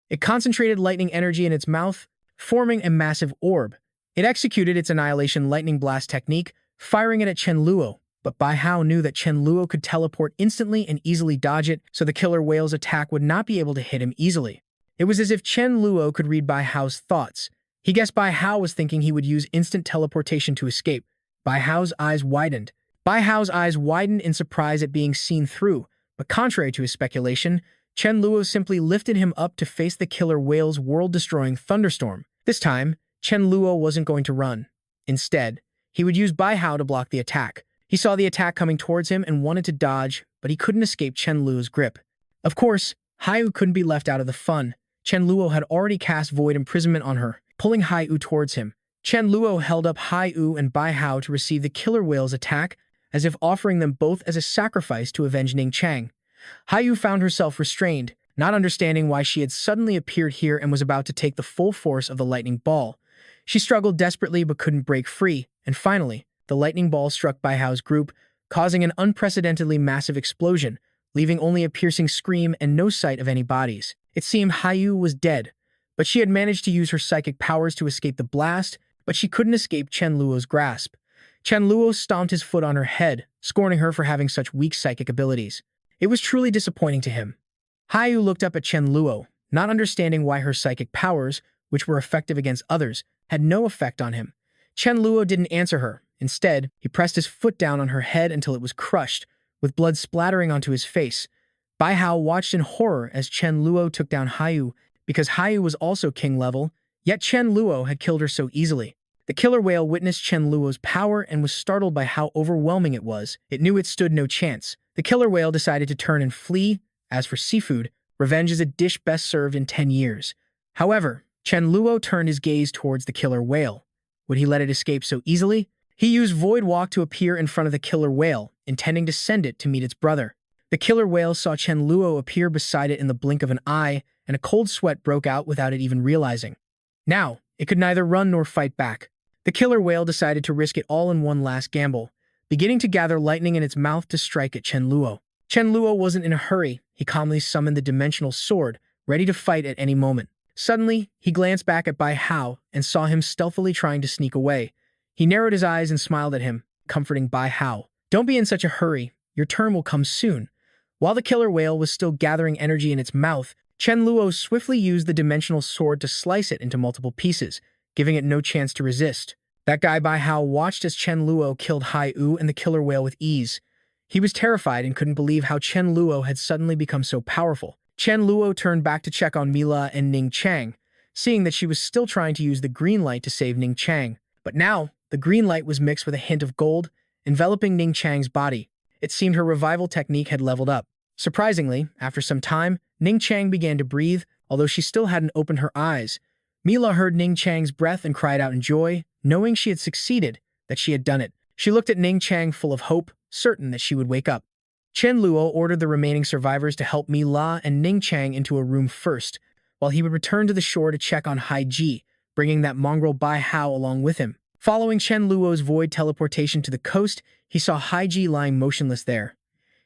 It concentrated lightning energy in its mouth, forming a massive orb. It executed its annihilation lightning blast technique, firing it at Chen Luo, but Bai Hao knew that Chen Luo could teleport instantly and easily dodge it, so the killer whale's attack would not be able to hit him easily. It was as if Chen Luo could read Bai Hao's thoughts. He guessed Bai Hao was thinking he would use instant teleportation to escape. Bai Hao's eyes widened. Bai Hao's eyes widened in surprise at being seen through, but contrary to his speculation, Chen Luo simply lifted him up to face the killer whale's world-destroying thunderstorm. This time, Chen Luo wasn't going to run. Instead, he would use Bai Hao to block the attack. He saw the attack coming towards him and wanted to dodge, but he couldn't escape Chen Luo's grip. Of course, Hai-Yu couldn't be left out of the fun. Chen Luo had already cast Void Imprisonment on her, pulling Hai-Yu towards him. Chen Luo held up Hai-Yu and Bai Hao to receive the killer whale's attack, as if offering them both as a sacrifice to avenge Ning Chang. Hai-Yu found herself restrained, not understanding why she had suddenly appeared here and was about to take the full force of the lightning ball. She struggled desperately but couldn't break free, and finally, the lightning ball struck Bai Hao's group, causing an unprecedentedly massive explosion, leaving only a piercing scream and no sight of any bodies. It seemed Hai-Yu was dead, but she had managed to use her psychic powers to escape the blast, but she couldn't escape Chen Luo's grasp. Chen Luo stomped his foot on her head, scorning her for having such weak psychic abilities. It was truly disappointing to him. Hai-Yu looked up at Chen Luo, not understanding why her psychic powers, which were effective against others, had no effect on him. Chen Luo didn't answer her. Instead, he pressed his foot down on her head until it was crushed, with blood splattering onto his face. Bai Hao watched in horror as Chen Luo took down Hai-Yu, because Hai-Yu was also king level, yet Chen Luo had killed her so easily. The killer whale witnessed Chen Luo's power and was startled by how overwhelming it was. It knew it stood no chance. The killer whale decided to turn and flee. As for seafood, revenge is a dish best served in 10 years. However, Chen Luo turned his gaze towards the killer whale. Would he let it escape so easily? He used Void Walk to appear in front of the killer whale, intending to send it to meet its brother. The killer whale saw Chen Luo appear beside it in the blink of an eye, and a cold sweat broke out without it even realizing. Now, it could neither run nor fight back. The killer whale decided to risk it all in one last gamble, beginning to gather lightning in its mouth to strike at Chen Luo. Chen Luo wasn't in a hurry. He calmly summoned the dimensional sword, ready to fight at any moment. Suddenly, he glanced back at Bai Hao and saw him stealthily trying to sneak away. He narrowed his eyes and smiled at him, comforting Bai Hao. Don't be in such a hurry. Your turn will come soon. While the killer whale was still gathering energy in its mouth, Chen Luo swiftly used the dimensional sword to slice it into multiple pieces, giving it no chance to resist. That guy Bai Hao watched as Chen Luo killed Hai-Yu and the killer whale with ease. He was terrified and couldn't believe how Chen Luo had suddenly become so powerful. Chen Luo turned back to check on Mila and Ning Chang, seeing that she was still trying to use the green light to save Ning Chang. But now, the green light was mixed with a hint of gold, enveloping Ning Chang's body. It seemed her revival technique had leveled up. Surprisingly, after some time, Ning Chang began to breathe, although she still hadn't opened her eyes. Mila heard Ning Chang's breath and cried out in joy, knowing she had succeeded, that she had done it. She looked at Ning Chang full of hope, certain that she would wake up. Chen Luo ordered the remaining survivors to help Mila and Ning Chang into a room first, while he would return to the shore to check on Hai Ji, bringing that mongrel Bai Hao along with him. Following Chen Luo's void teleportation to the coast, he saw Hai Ji lying motionless there.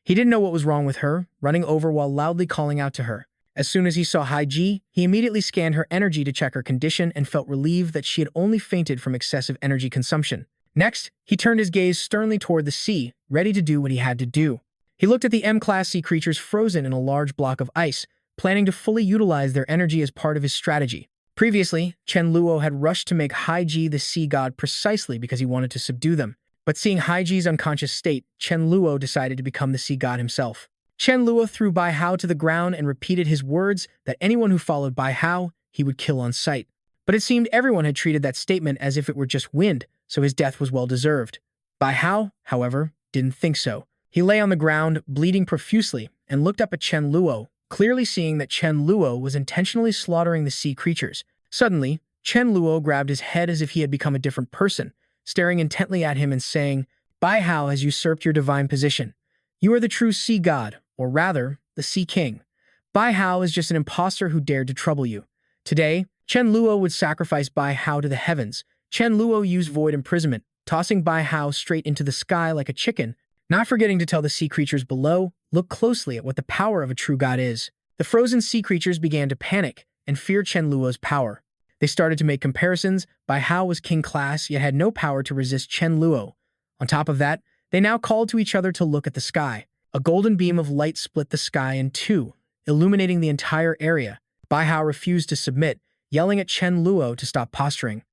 He didn't know what was wrong with her, running over while loudly calling out to her. As soon as he saw Haiji, he immediately scanned her energy to check her condition and felt relieved that she had only fainted from excessive energy consumption. Next, he turned his gaze sternly toward the sea, ready to do what he had to do. He looked at the M-class sea creatures frozen in a large block of ice, planning to fully utilize their energy as part of his strategy. Previously, Chen Luo had rushed to make Haiji the sea god precisely because he wanted to subdue them. But seeing Haiji's unconscious state, Chen Luo decided to become the sea god himself. Chen Luo threw Bai Hao to the ground and repeated his words that anyone who followed Bai Hao, he would kill on sight. But it seemed everyone had treated that statement as if it were just wind, so his death was well deserved. Bai Hao, however, didn't think so. He lay on the ground, bleeding profusely, and looked up at Chen Luo, clearly seeing that Chen Luo was intentionally slaughtering the sea creatures. Suddenly, Chen Luo grabbed his head as if he had become a different person, staring intently at him and saying, "Bai Hao has usurped your divine position. You are the true sea god, or rather, the sea king. Bai Hao is just an impostor who dared to trouble you. Today, Chen Luo would sacrifice Bai Hao to the heavens." Chen Luo used void imprisonment, tossing Bai Hao straight into the sky like a chicken, not forgetting to tell the sea creatures below, look closely at what the power of a true god is. The frozen sea creatures began to panic and fear Chen Luo's power. They started to make comparisons. Bai Hao was king class, yet had no power to resist Chen Luo. On top of that, they now called to each other to look at the sky. A golden beam of light split the sky in two, illuminating the entire area. Bai Hao refused to submit, yelling at Chen Luo to stop posturing.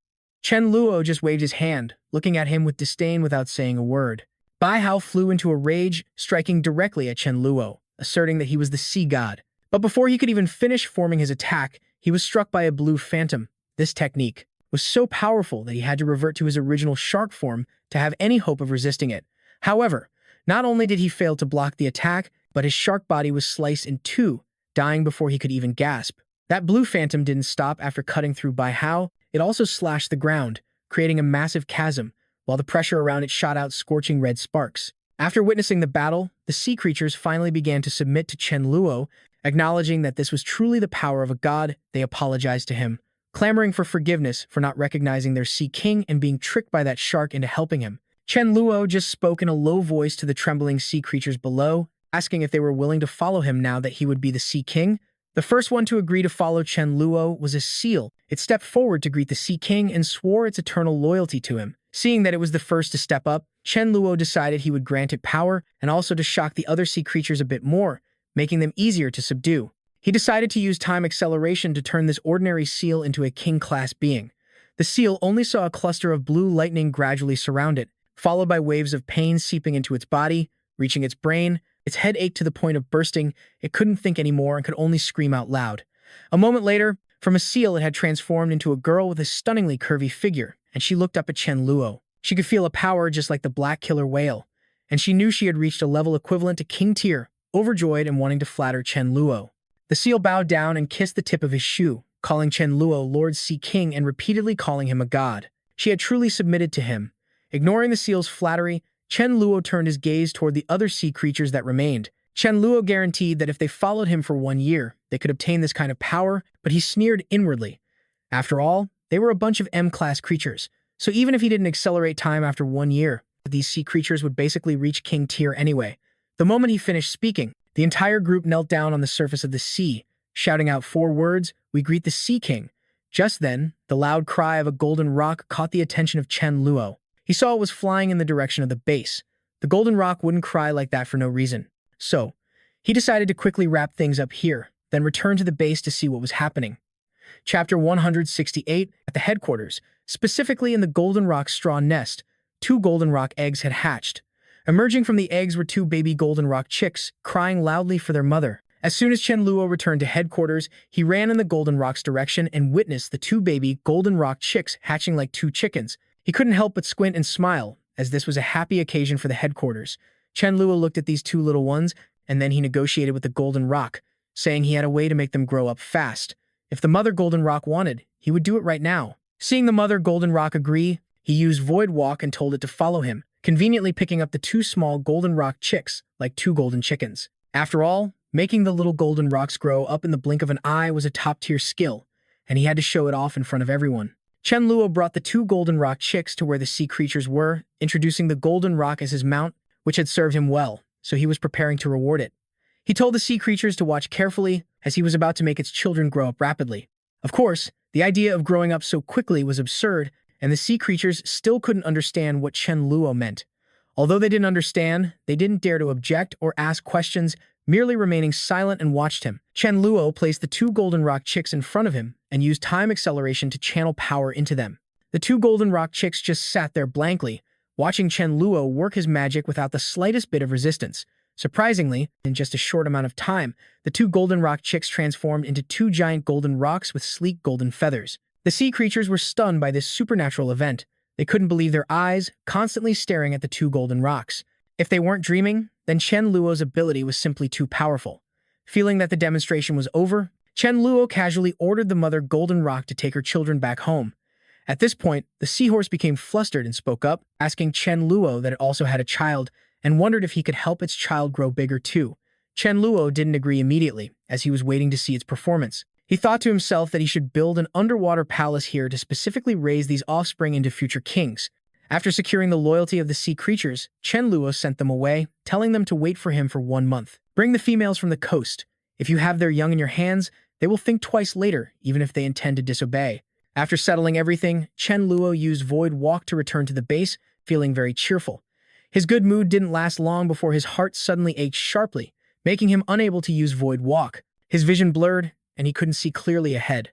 Chen Luo just waved his hand, looking at him with disdain without saying a word. Bai Hao flew into a rage, striking directly at Chen Luo, asserting that he was the sea god. But before he could even finish forming his attack, he was struck by a blue phantom. This technique was so powerful that he had to revert to his original shark form to have any hope of resisting it. However, not only did he fail to block the attack, but his shark body was sliced in two, dying before he could even gasp. That blue phantom didn't stop after cutting through Bai Hao. It also slashed the ground, creating a massive chasm, while the pressure around it shot out scorching red sparks. After witnessing the battle, the sea creatures finally began to submit to Chen Luo, acknowledging that this was truly the power of a god. They apologized to him, clamoring for forgiveness for not recognizing their sea king and being tricked by that shark into helping him. Chen Luo just spoke in a low voice to the trembling sea creatures below, asking if they were willing to follow him now that he would be the sea king. The first one to agree to follow Chen Luo was a seal. It stepped forward to greet the Sea King and swore its eternal loyalty to him. Seeing that it was the first to step up, Chen Luo decided he would grant it power and also to shock the other sea creatures a bit more, making them easier to subdue. He decided to use time acceleration to turn this ordinary seal into a king-class being. The seal only saw a cluster of blue lightning gradually surround it, followed by waves of pain seeping into its body, reaching its brain. Its head ached to the point of bursting. It couldn't think anymore and could only scream out loud. A moment later, from a seal it had transformed into a girl with a stunningly curvy figure, and she looked up at Chen Luo. She could feel a power just like the black killer whale, and she knew she had reached a level equivalent to king tier, overjoyed and wanting to flatter Chen Luo. The seal bowed down and kissed the tip of his shoe, calling Chen Luo Lord Sea King and repeatedly calling him a god. She had truly submitted to him. Ignoring the seal's flattery, Chen Luo turned his gaze toward the other sea creatures that remained. Chen Luo guaranteed that if they followed him for 1 year, they could obtain this kind of power, but he sneered inwardly. After all, they were a bunch of M-class creatures, so even if he didn't accelerate time after 1 year, these sea creatures would basically reach king tier anyway. The moment he finished speaking, the entire group knelt down on the surface of the sea, shouting out 4 words, "We greet the Sea King." Just then, the loud cry of a golden rock caught the attention of Chen Luo. He saw it was flying in the direction of the base. The golden rock wouldn't cry like that for no reason. So, he decided to quickly wrap things up here, then return to the base to see what was happening. Chapter 168, at the headquarters, specifically in the golden rock straw nest, 2 golden rock eggs had hatched. Emerging from the eggs were 2 baby golden rock chicks, crying loudly for their mother. As soon as Chen Luo returned to headquarters, he ran in the golden rock's direction and witnessed the 2 baby golden rock chicks hatching like 2 chickens. He couldn't help but squint and smile, as this was a happy occasion for the headquarters. Chen Luo looked at these 2 little ones, and then he negotiated with the golden rock, saying he had a way to make them grow up fast. If the mother golden rock wanted, he would do it right now. Seeing the mother golden rock agree, he used void walk and told it to follow him, conveniently picking up the 2 small golden rock chicks like 2 golden chickens. After all, making the little golden rocks grow up in the blink of an eye was a top-tier skill, and he had to show it off in front of everyone. Chen Luo brought the 2 golden rock chicks to where the sea creatures were, introducing the golden rock as his mount, which had served him well, so he was preparing to reward it. He told the sea creatures to watch carefully as he was about to make its children grow up rapidly. Of course, the idea of growing up so quickly was absurd, and the sea creatures still couldn't understand what Chen Luo meant. Although they didn't understand, they didn't dare to object or ask questions, merely remaining silent and watched him. Chen Luo placed the two golden rock chicks in front of him and used time acceleration to channel power into them. The two golden rock chicks just sat there blankly, watching Chen Luo work his magic without the slightest bit of resistance. Surprisingly, in just a short amount of time, the two golden rock chicks transformed into two giant golden rocks with sleek golden feathers. The sea creatures were stunned by this supernatural event. They couldn't believe their eyes, constantly staring at the two golden rocks. If they weren't dreaming, then Chen Luo's ability was simply too powerful. Feeling that the demonstration was over, Chen Luo casually ordered the mother golden rock to take her children back home. At this point, the seahorse became flustered and spoke up, asking Chen Luo that it also had a child and wondered if he could help its child grow bigger too. Chen Luo didn't agree immediately, as he was waiting to see its performance. He thought to himself that he should build an underwater palace here to specifically raise these offspring into future kings. After securing the loyalty of the sea creatures, Chen Luo sent them away, telling them to wait for him for 1 month. Bring the females from the coast. If you have their young in your hands, they will think twice later, even if they intend to disobey. After settling everything, Chen Luo used Void Walk to return to the base, feeling very cheerful. His good mood didn't last long before his heart suddenly ached sharply, making him unable to use Void Walk. His vision blurred, and he couldn't see clearly ahead.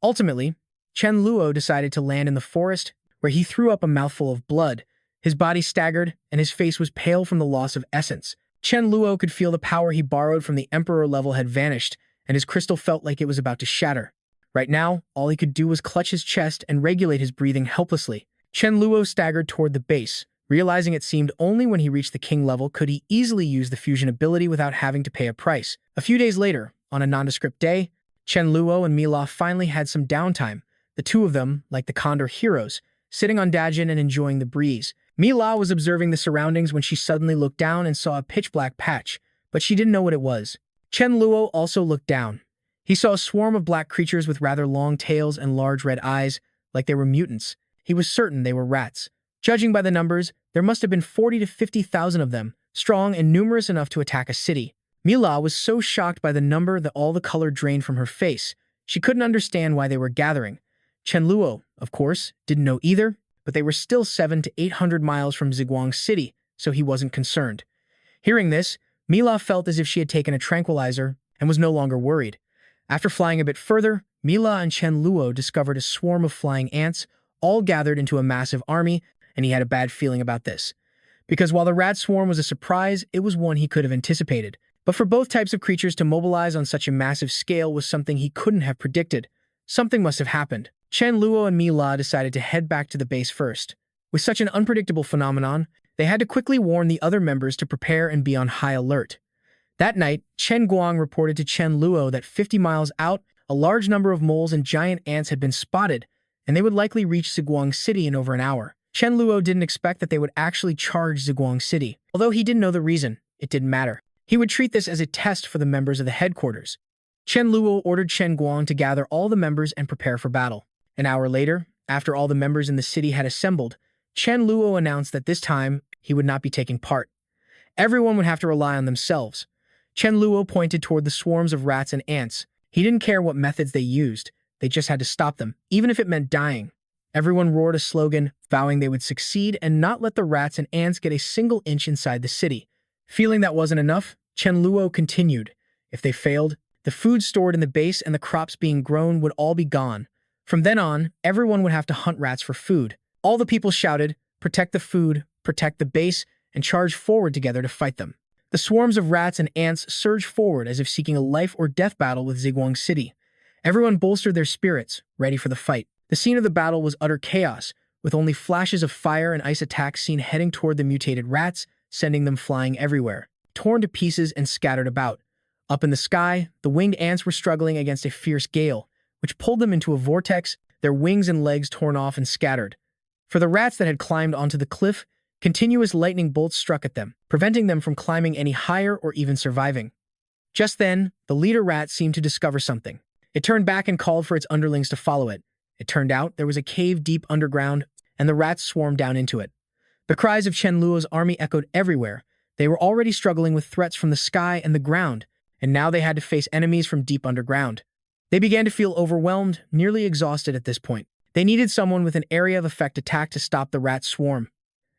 Ultimately, Chen Luo decided to land in the forest, where he threw up a mouthful of blood. His body staggered, and his face was pale from the loss of essence. Chen Luo could feel the power he borrowed from the Emperor level had vanished, and his crystal felt like it was about to shatter. Right now, all he could do was clutch his chest and regulate his breathing helplessly. Chen Luo staggered toward the base, realizing it seemed only when he reached the king level could he easily use the fusion ability without having to pay a price. A few days later, on a nondescript day, Chen Luo and Mila finally had some downtime, the two of them, like the Condor heroes, sitting on Dajin and enjoying the breeze. Mila was observing the surroundings when she suddenly looked down and saw a pitch-black patch, but she didn't know what it was. Chen Luo also looked down. He saw a swarm of black creatures with rather long tails and large red eyes, like they were mutants. He was certain they were rats. Judging by the numbers, there must have been 40 to 50,000 of them, strong and numerous enough to attack a city. Mila was so shocked by the number that all the color drained from her face. She couldn't understand why they were gathering. Chen Luo, of course, didn't know either, but they were still 700 to 800 miles from Ziguang City, so he wasn't concerned. Hearing this, Mila felt as if she had taken a tranquilizer and was no longer worried. After flying a bit further, Mila and Chen Luo discovered a swarm of flying ants, all gathered into a massive army, and he had a bad feeling about this. Because while the rat swarm was a surprise, it was one he could have anticipated. But for both types of creatures to mobilize on such a massive scale was something he couldn't have predicted. Something must have happened. Chen Luo and Mila decided to head back to the base first. With such an unpredictable phenomenon, they had to quickly warn the other members to prepare and be on high alert. That night, Chen Guang reported to Chen Luo that 50 miles out, a large number of moles and giant ants had been spotted, and they would likely reach Ziguang City in over an hour. Chen Luo didn't expect that they would actually charge Ziguang City. Although he didn't know the reason, it didn't matter. He would treat this as a test for the members of the headquarters. Chen Luo ordered Chen Guang to gather all the members and prepare for battle. An hour later, after all the members in the city had assembled, Chen Luo announced that this time he would not be taking part. Everyone would have to rely on themselves. Chen Luo pointed toward the swarms of rats and ants. He didn't care what methods they used. They just had to stop them, even if it meant dying. Everyone roared a slogan, vowing they would succeed and not let the rats and ants get a single inch inside the city. Feeling that wasn't enough, Chen Luo continued. If they failed, the food stored in the base and the crops being grown would all be gone. From then on, everyone would have to hunt rats for food. All the people shouted, "Protect the food, protect the base," and charged forward together to fight them. The swarms of rats and ants surged forward as if seeking a life-or-death battle with Ziguang City. Everyone bolstered their spirits, ready for the fight. The scene of the battle was utter chaos, with only flashes of fire and ice attacks seen heading toward the mutated rats, sending them flying everywhere, torn to pieces and scattered about. Up in the sky, the winged ants were struggling against a fierce gale, which pulled them into a vortex, their wings and legs torn off and scattered. For the rats that had climbed onto the cliff, continuous lightning bolts struck at them, preventing them from climbing any higher or even surviving. Just then, the leader rat seemed to discover something. It turned back and called for its underlings to follow it. It turned out there was a cave deep underground, and the rats swarmed down into it. The cries of Chen Luo's army echoed everywhere, They were already struggling with threats from the sky and the ground, and now they had to face enemies from deep underground. They began to feel overwhelmed, nearly exhausted at this point. They needed someone with an area of effect attack to stop the rat swarm.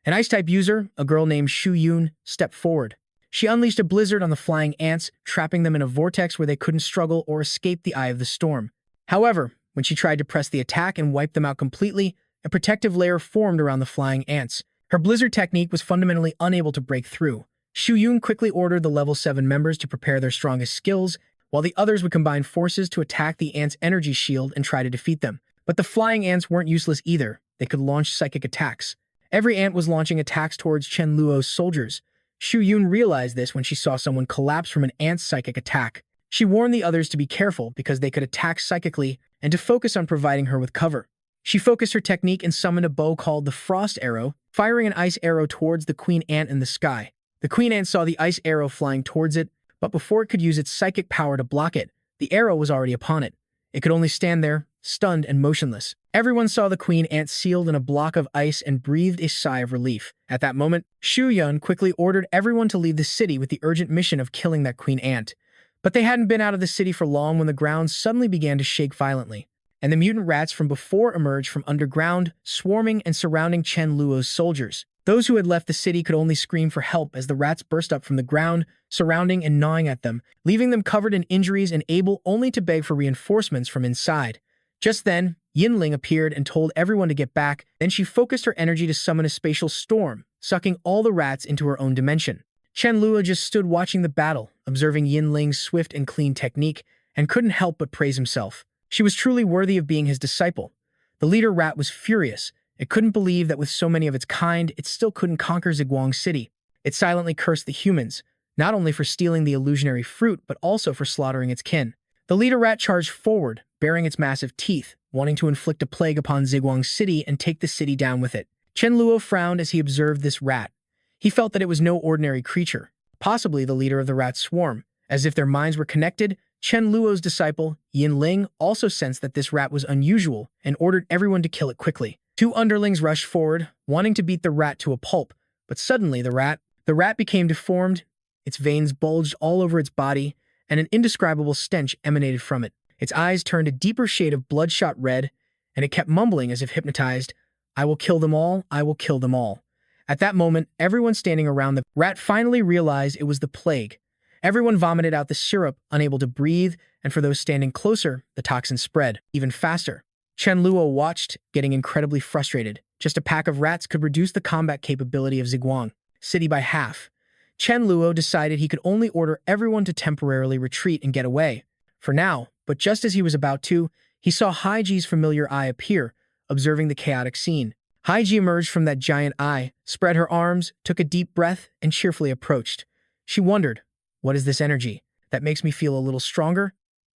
An ice-type user, a girl named Shu Yun, stepped forward. She unleashed a blizzard on the flying ants, trapping them in a vortex where they couldn't struggle or escape the eye of the storm. However, when she tried to press the attack and wipe them out completely, a protective layer formed around the flying ants. Her blizzard technique was fundamentally unable to break through. Shu Yun quickly ordered the level 7 members to prepare their strongest skills, while the others would combine forces to attack the ants' energy shield and try to defeat them. But the flying ants weren't useless either. They could launch psychic attacks. Every ant was launching attacks towards Chen Luo's soldiers. Shu Yun realized this when she saw someone collapse from an ant's psychic attack. She warned the others to be careful because they could attack psychically and to focus on providing her with cover. She focused her technique and summoned a bow called the Frost Arrow, firing an ice arrow towards the queen ant in the sky. The queen ant saw the ice arrow flying towards it, but before it could use its psychic power to block it, the arrow was already upon it. It could only stand there, stunned and motionless. Everyone saw the queen ant sealed in a block of ice and breathed a sigh of relief. At that moment, Shu Yun quickly ordered everyone to leave the city with the urgent mission of killing that queen ant. But they hadn't been out of the city for long when the ground suddenly began to shake violently, and the mutant rats from before emerged from underground, swarming and surrounding Chen Luo's soldiers. Those who had left the city could only scream for help as the rats burst up from the ground, surrounding and gnawing at them, leaving them covered in injuries and able only to beg for reinforcements from inside. Just then, Yinling appeared and told everyone to get back. Then she focused her energy to summon a spatial storm, sucking all the rats into her own dimension. Chen Luo just stood watching the battle, observing Yinling's swift and clean technique, and couldn't help but praise himself. She was truly worthy of being his disciple. The leader rat was furious. It couldn't believe that with so many of its kind, it still couldn't conquer Ziguang City. It silently cursed the humans, not only for stealing the illusionary fruit, but also for slaughtering its kin. The leader rat charged forward, baring its massive teeth, wanting to inflict a plague upon Ziguang City and take the city down with it. Chen Luo frowned as he observed this rat. He felt that it was no ordinary creature, possibly the leader of the rat swarm. As if their minds were connected, Chen Luo's disciple, Yinling, also sensed that this rat was unusual and ordered everyone to kill it quickly. Two underlings rushed forward, wanting to beat the rat to a pulp, but suddenly the rat became deformed, its veins bulged all over its body, and an indescribable stench emanated from it. Its eyes turned a deeper shade of bloodshot red, and it kept mumbling as if hypnotized, "I will kill them all, I will kill them all." At that moment, everyone standing around the rat finally realized it was the plague. Everyone vomited out the syrup, unable to breathe, and for those standing closer, the toxin spread even faster. Chen Luo watched, getting incredibly frustrated. Just a pack of rats could reduce the combat capability of Ziguang City by half. Chen Luo decided he could only order everyone to temporarily retreat and get away. For now, but just as he was about to, he saw Haiji's familiar eye appear, observing the chaotic scene. Haiji emerged from that giant eye, spread her arms, took a deep breath, and cheerfully approached. She wondered, "What is this energy that makes me feel a little stronger?"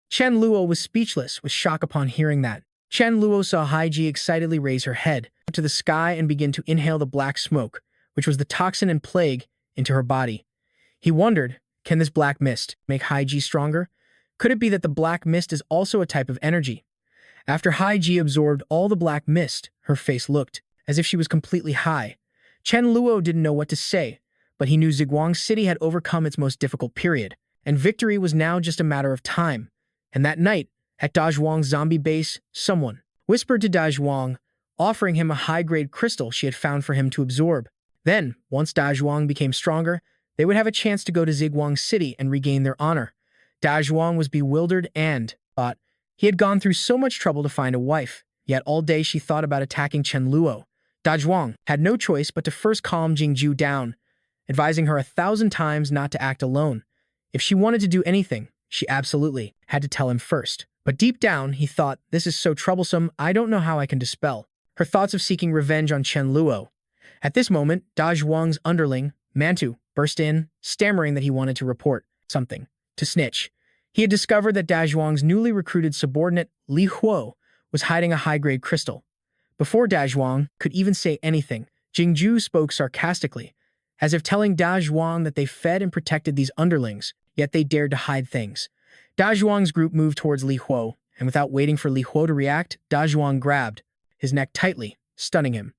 Chen Luo was speechless with shock upon hearing that. Chen Luo saw Haiji excitedly raise her head to the sky and begin to inhale the black smoke, which was the toxin and plague, into her body. He wondered, can this black mist make Haiji stronger? Could it be that the black mist is also a type of energy? After Haiji absorbed all the black mist, her face looked as if she was completely high. Chen Luo didn't know what to say, but he knew Ziguang City had overcome its most difficult period, and victory was now just a matter of time. And that night, at Da Zhuang's zombie base, someone whispered to Da Zhuang, offering him a high-grade crystal she had found for him to absorb. Then, once Da Zhuang became stronger, they would have a chance to go to Ziguang City and regain their honor. Da Zhuang was bewildered and thought he had gone through so much trouble to find a wife, yet all day she thought about attacking Chen Luo. Da Zhuang had no choice but to first calm Jingju down, advising her 1,000 times not to act alone. If she wanted to do anything, she absolutely had to tell him first. But deep down, he thought, this is so troublesome, I don't know how I can dispel her thoughts of seeking revenge on Chen Luo. At this moment, Da Zhuang's underling, Mantu, burst in, stammering that he wanted to report something to snitch. He had discovered that Da Zhuang's newly recruited subordinate, Li Huo, was hiding a high-grade crystal. Before Da Zhuang could even say anything, Jingju spoke sarcastically, as if telling Da Zhuang that they fed and protected these underlings, yet they dared to hide things. Da Zhuang's group moved towards Li Huo, and without waiting for Li Huo to react, Da Zhuang grabbed his neck tightly, stunning him.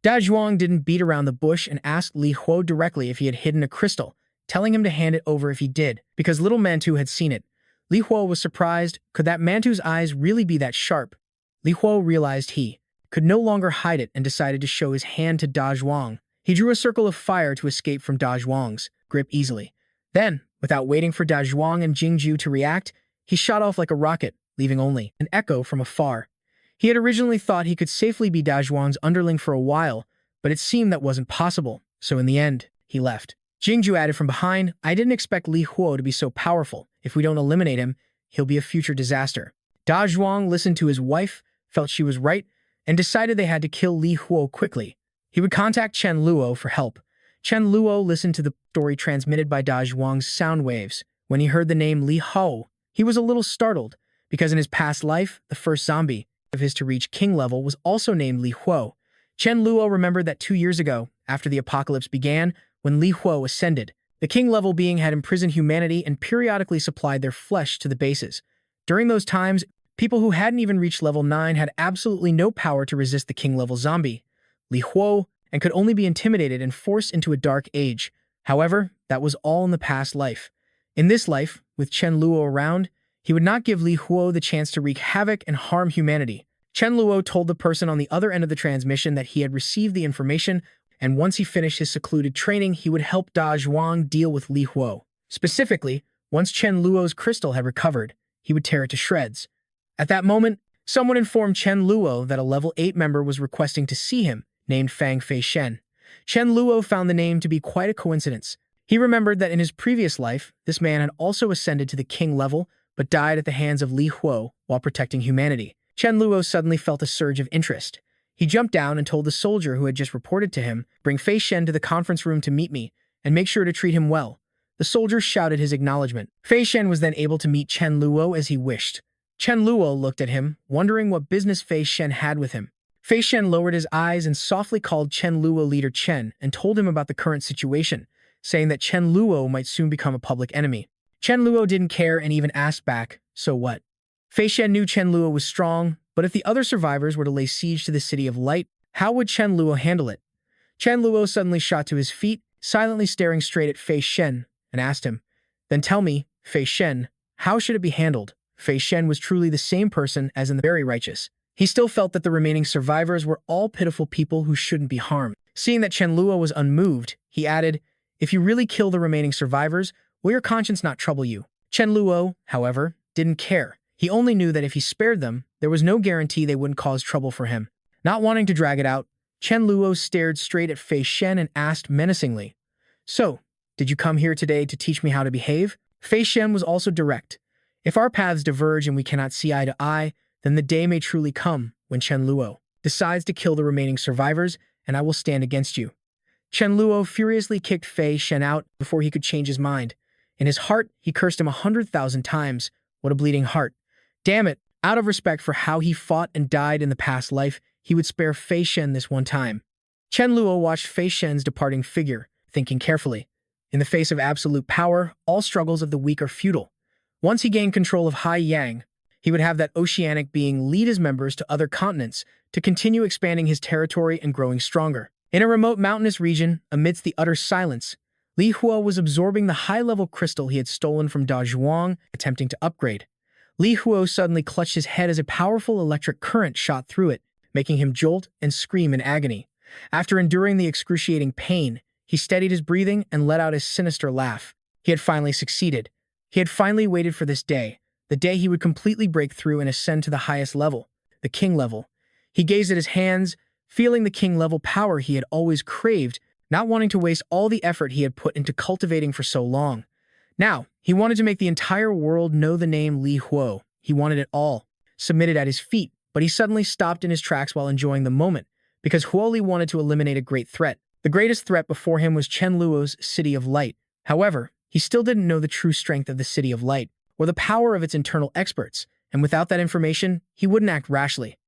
Da Zhuang didn't beat around the bush and asked Li Huo directly if he had hidden a crystal, telling him to hand it over if he did, because little Mantu had seen it. Li Huo was surprised. Could that Mantu's eyes really be that sharp? Li Huo realized he could no longer hide it and decided to show his hand to Da Zhuang. He drew a circle of fire to escape from Da Zhuang's grip easily. Then, without waiting for Da Zhuang and Jingju to react, he shot off like a rocket, leaving only an echo from afar. He had originally thought he could safely be Da Zhuang's underling for a while, but it seemed that wasn't possible, so in the end, he left. Jingju added from behind, "I didn't expect Li Huo to be so powerful. If we don't eliminate him, he'll be a future disaster." Da Zhuang listened to his wife, felt she was right, and decided they had to kill Li Huo quickly. He would contact Chen Luo for help. Chen Luo listened to the story transmitted by Da Zhuang's sound waves. When he heard the name Li Huo, he was a little startled, because in his past life, the first zombie of his to reach king level was also named Li Huo. Chen Luo remembered that 2 years ago, after the apocalypse began, when Li Huo ascended, the king-level being had imprisoned humanity and periodically supplied their flesh to the bases. During those times, people who hadn't even reached level 9 had absolutely no power to resist the king-level zombie, Li Huo, and could only be intimidated and forced into a dark age. However, that was all in the past life. In this life, with Chen Luo around, he would not give Li Huo the chance to wreak havoc and harm humanity. Chen Luo told the person on the other end of the transmission that he had received the information, and once he finished his secluded training, he would help Da Zhuang deal with Li Huo. Specifically, once Chen Luo's crystal had recovered, he would tear it to shreds. At that moment, someone informed Chen Luo that a level 8 member was requesting to see him, named Fang Fei Shen. Chen Luo found the name to be quite a coincidence. He remembered that in his previous life, this man had also ascended to the king level, but died at the hands of Li Huo while protecting humanity. Chen Luo suddenly felt a surge of interest. He jumped down and told the soldier who had just reported to him, "Bring Fei Shen to the conference room to meet me, and make sure to treat him well." The soldier shouted his acknowledgement. Fei Shen was then able to meet Chen Luo as he wished. Chen Luo looked at him, wondering what business Fei Shen had with him. Fei Shen lowered his eyes and softly called Chen Luo leader Chen and told him about the current situation, saying that Chen Luo might soon become a public enemy. Chen Luo didn't care and even asked back, "So what?" Fei Shen knew Chen Luo was strong, but if the other survivors were to lay siege to the City of Light, how would Chen Luo handle it? Chen Luo suddenly shot to his feet, silently staring straight at Fei Shen, and asked him, "Then tell me, Fei Shen, how should it be handled?" Fei Shen was truly the same person as in the Very Righteous. He still felt that the remaining survivors were all pitiful people who shouldn't be harmed. Seeing that Chen Luo was unmoved, he added, "If you really kill the remaining survivors, will your conscience not trouble you?" Chen Luo, however, didn't care. He only knew that if he spared them, there was no guarantee they wouldn't cause trouble for him. Not wanting to drag it out, Chen Luo stared straight at Fei Shen and asked menacingly, "So, did you come here today to teach me how to behave?" Fei Shen was also direct. "If our paths diverge and we cannot see eye to eye, then the day may truly come when Chen Luo decides to kill the remaining survivors, and I will stand against you." Chen Luo furiously kicked Fei Shen out before he could change his mind. In his heart, he cursed him 100,000 times. What a bleeding heart. Damn it, out of respect for how he fought and died in the past life, he would spare Fei Shen this one time. Chen Luo watched Fei Shen's departing figure, thinking carefully. In the face of absolute power, all struggles of the weak are futile. Once he gained control of Hai Yang, he would have that oceanic being lead his members to other continents to continue expanding his territory and growing stronger. In a remote mountainous region, amidst the utter silence, Li Huo was absorbing the high-level crystal he had stolen from Da Zhuang, attempting to upgrade. Li Huo suddenly clutched his head as a powerful electric current shot through it, making him jolt and scream in agony. After enduring the excruciating pain, he steadied his breathing and let out a sinister laugh. He had finally succeeded. He had finally waited for this day, the day he would completely break through and ascend to the highest level, the king level. He gazed at his hands, feeling the king level power he had always craved, not wanting to waste all the effort he had put into cultivating for so long. Now, he wanted to make the entire world know the name Li Huo. He wanted it all, submitted at his feet, but he suddenly stopped in his tracks while enjoying the moment, because Huo Li wanted to eliminate a great threat. The greatest threat before him was Chen Luo's City of Light. However, he still didn't know the true strength of the City of Light, or the power of its internal experts, and without that information, he wouldn't act rashly.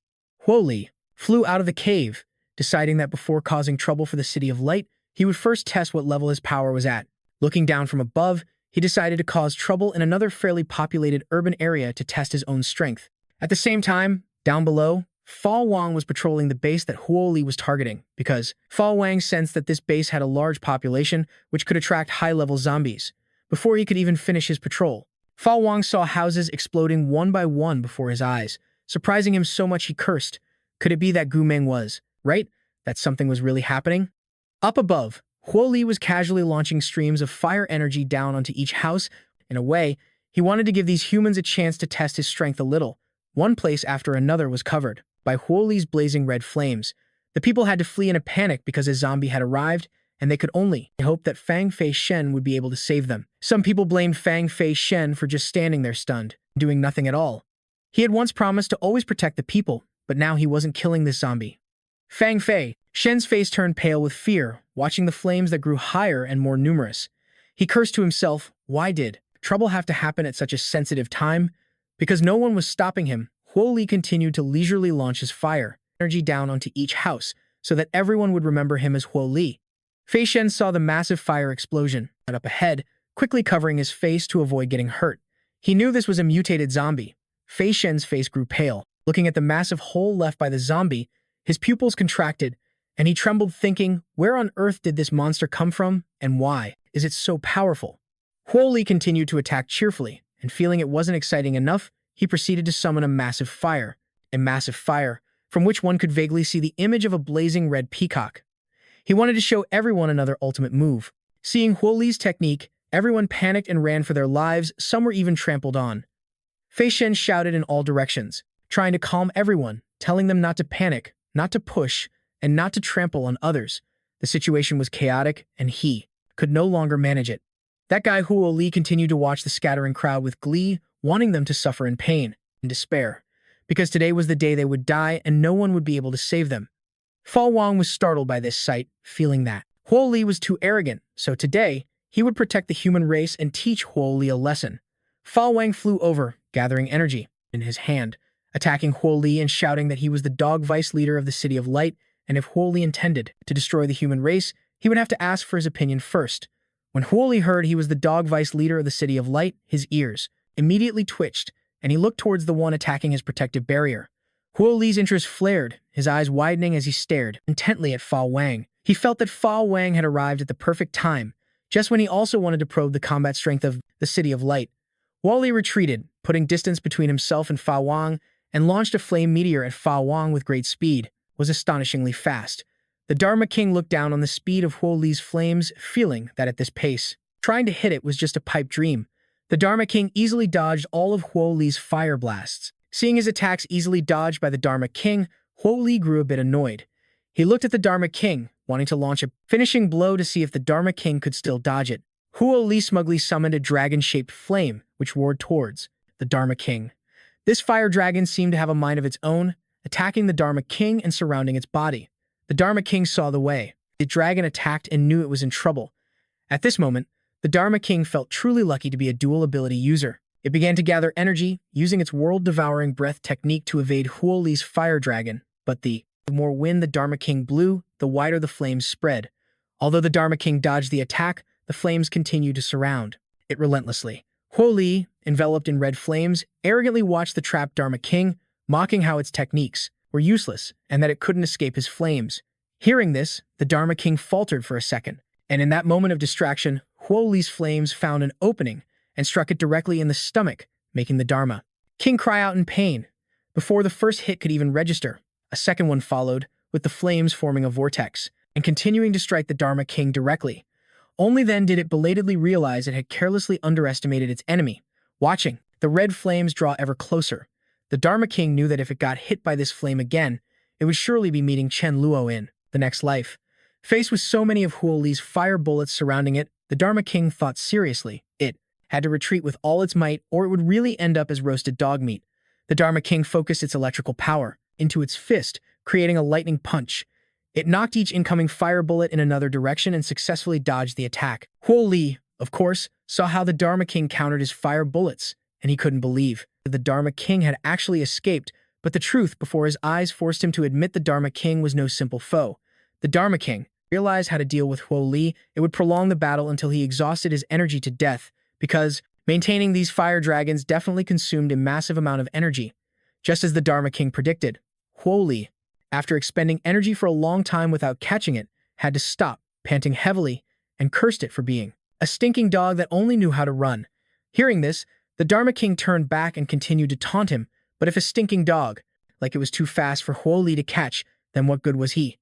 Huo Li flew out of the cave, deciding that before causing trouble for the City of Light, he would first test what level his power was at. Looking down from above, he decided to cause trouble in another fairly populated urban area to test his own strength. At the same time, down below, Fa Wang was patrolling the base that Huo Li was targeting because Fa Wang sensed that this base had a large population which could attract high-level zombies. Before he could even finish his patrol, Fa Wang saw houses exploding one by one before his eyes, surprising him so much he cursed. Could it be that Gu Meng was right? That something was really happening? Up above, Huo Li was casually launching streams of fire energy down onto each house. In a way, he wanted to give these humans a chance to test his strength a little. One place after another was covered by Huo Li's blazing red flames. The people had to flee in a panic because a zombie had arrived, and they could only hope that Fang Fei Shen would be able to save them. Some people blamed Fang Fei Shen for just standing there stunned, doing nothing at all. He had once promised to always protect the people, but now he wasn't killing this zombie. Fang Fei Shen's face turned pale with fear, watching the flames that grew higher and more numerous. He cursed to himself, why did trouble have to happen at such a sensitive time? Because no one was stopping him, Huo Li continued to leisurely launch his fire energy down onto each house so that everyone would remember him as Huo Li. Fei Shen saw the massive fire explosion up ahead, quickly covering his face to avoid getting hurt. He knew this was a mutated zombie. Fei Shen's face grew pale. Looking at the massive hole left by the zombie, his pupils contracted, and he trembled thinking, where on earth did this monster come from, and why is it so powerful? Huo Li continued to attack cheerfully, and feeling it wasn't exciting enough, he proceeded to summon a massive fire, from which one could vaguely see the image of a blazing red peacock. He wanted to show everyone another ultimate move. Seeing Huo Li's technique, everyone panicked and ran for their lives, some were even trampled on. Fei Shen shouted in all directions, trying to calm everyone, telling them not to panic, not to push, and not to trample on others. The situation was chaotic, and he could no longer manage it. That guy Huo Li continued to watch the scattering crowd with glee, wanting them to suffer in pain and despair, because today was the day they would die and no one would be able to save them. Fa Wang was startled by this sight, feeling that Huo Li was too arrogant, so today he would protect the human race and teach Huo Li a lesson. Fa Wang flew over, gathering energy in his hand, attacking Huo Li and shouting that he was the dog vice leader of the City of Light, and if Huo Li intended to destroy the human race, he would have to ask for his opinion first. When Huo Li heard he was the dog vice leader of the City of Light, his ears immediately twitched, and he looked towards the one attacking his protective barrier. Huo Li's interest flared, his eyes widening as he stared intently at Fa Wang. He felt that Fa Wang had arrived at the perfect time, just when he also wanted to probe the combat strength of the City of Light. Huo Li retreated, putting distance between himself and Fa Wang, and launched a flame meteor at Fa Wang with great speed. Was astonishingly fast. The Dharma King looked down on the speed of Huo Li's flames, feeling that at this pace, trying to hit it was just a pipe dream. The Dharma King easily dodged all of Huo Li's fire blasts. Seeing his attacks easily dodged by the Dharma King, Huo Li grew a bit annoyed. He looked at the Dharma King, wanting to launch a finishing blow to see if the Dharma King could still dodge it. Huo Li smugly summoned a dragon-shaped flame, which roared towards the Dharma King. This fire dragon seemed to have a mind of its own, attacking the Dharma King and surrounding its body. The Dharma King saw the way. The dragon attacked and knew it was in trouble. At this moment, the Dharma King felt truly lucky to be a dual ability user. It began to gather energy, using its world-devouring breath technique to evade Huo Li's fire dragon, but the more wind the Dharma King blew, the wider the flames spread. Although the Dharma King dodged the attack, the flames continued to surround it relentlessly. Huo Li, enveloped in red flames, arrogantly watched the trapped Dharma King, mocking how its techniques were useless and that it couldn't escape his flames. Hearing this, the Dharma King faltered for a second, and in that moment of distraction, Huo Li's flames found an opening and struck it directly in the stomach, making the Dharma King cry out in pain. Before the first hit could even register, a second one followed, with the flames forming a vortex and continuing to strike the Dharma King directly. Only then did it belatedly realize it had carelessly underestimated its enemy. Watching the red flames draw ever closer, the Dharma King knew that if it got hit by this flame again, it would surely be meeting Chen Luo in the next life. Faced with so many of Huo Li's fire bullets surrounding it, the Dharma King thought seriously. It had to retreat with all its might, or it would really end up as roasted dog meat. The Dharma King focused its electrical power into its fist, creating a lightning punch. It knocked each incoming fire bullet in another direction and successfully dodged the attack. Huo Li, of course, saw how the Dharma King countered his fire bullets, and he couldn't believe that the Dharma King had actually escaped, but the truth before his eyes forced him to admit the Dharma King was no simple foe. The Dharma King realized how to deal with Huo Li. It would prolong the battle until he exhausted his energy to death, because maintaining these fire dragons definitely consumed a massive amount of energy. Just as the Dharma King predicted, Huo Li, after expending energy for a long time without catching it, had to stop, panting heavily, and cursed it for being a stinking dog that only knew how to run. Hearing this, the Dharma King turned back and continued to taunt him, but if a stinking dog, like it was too fast for Huo Li to catch, then what good was he?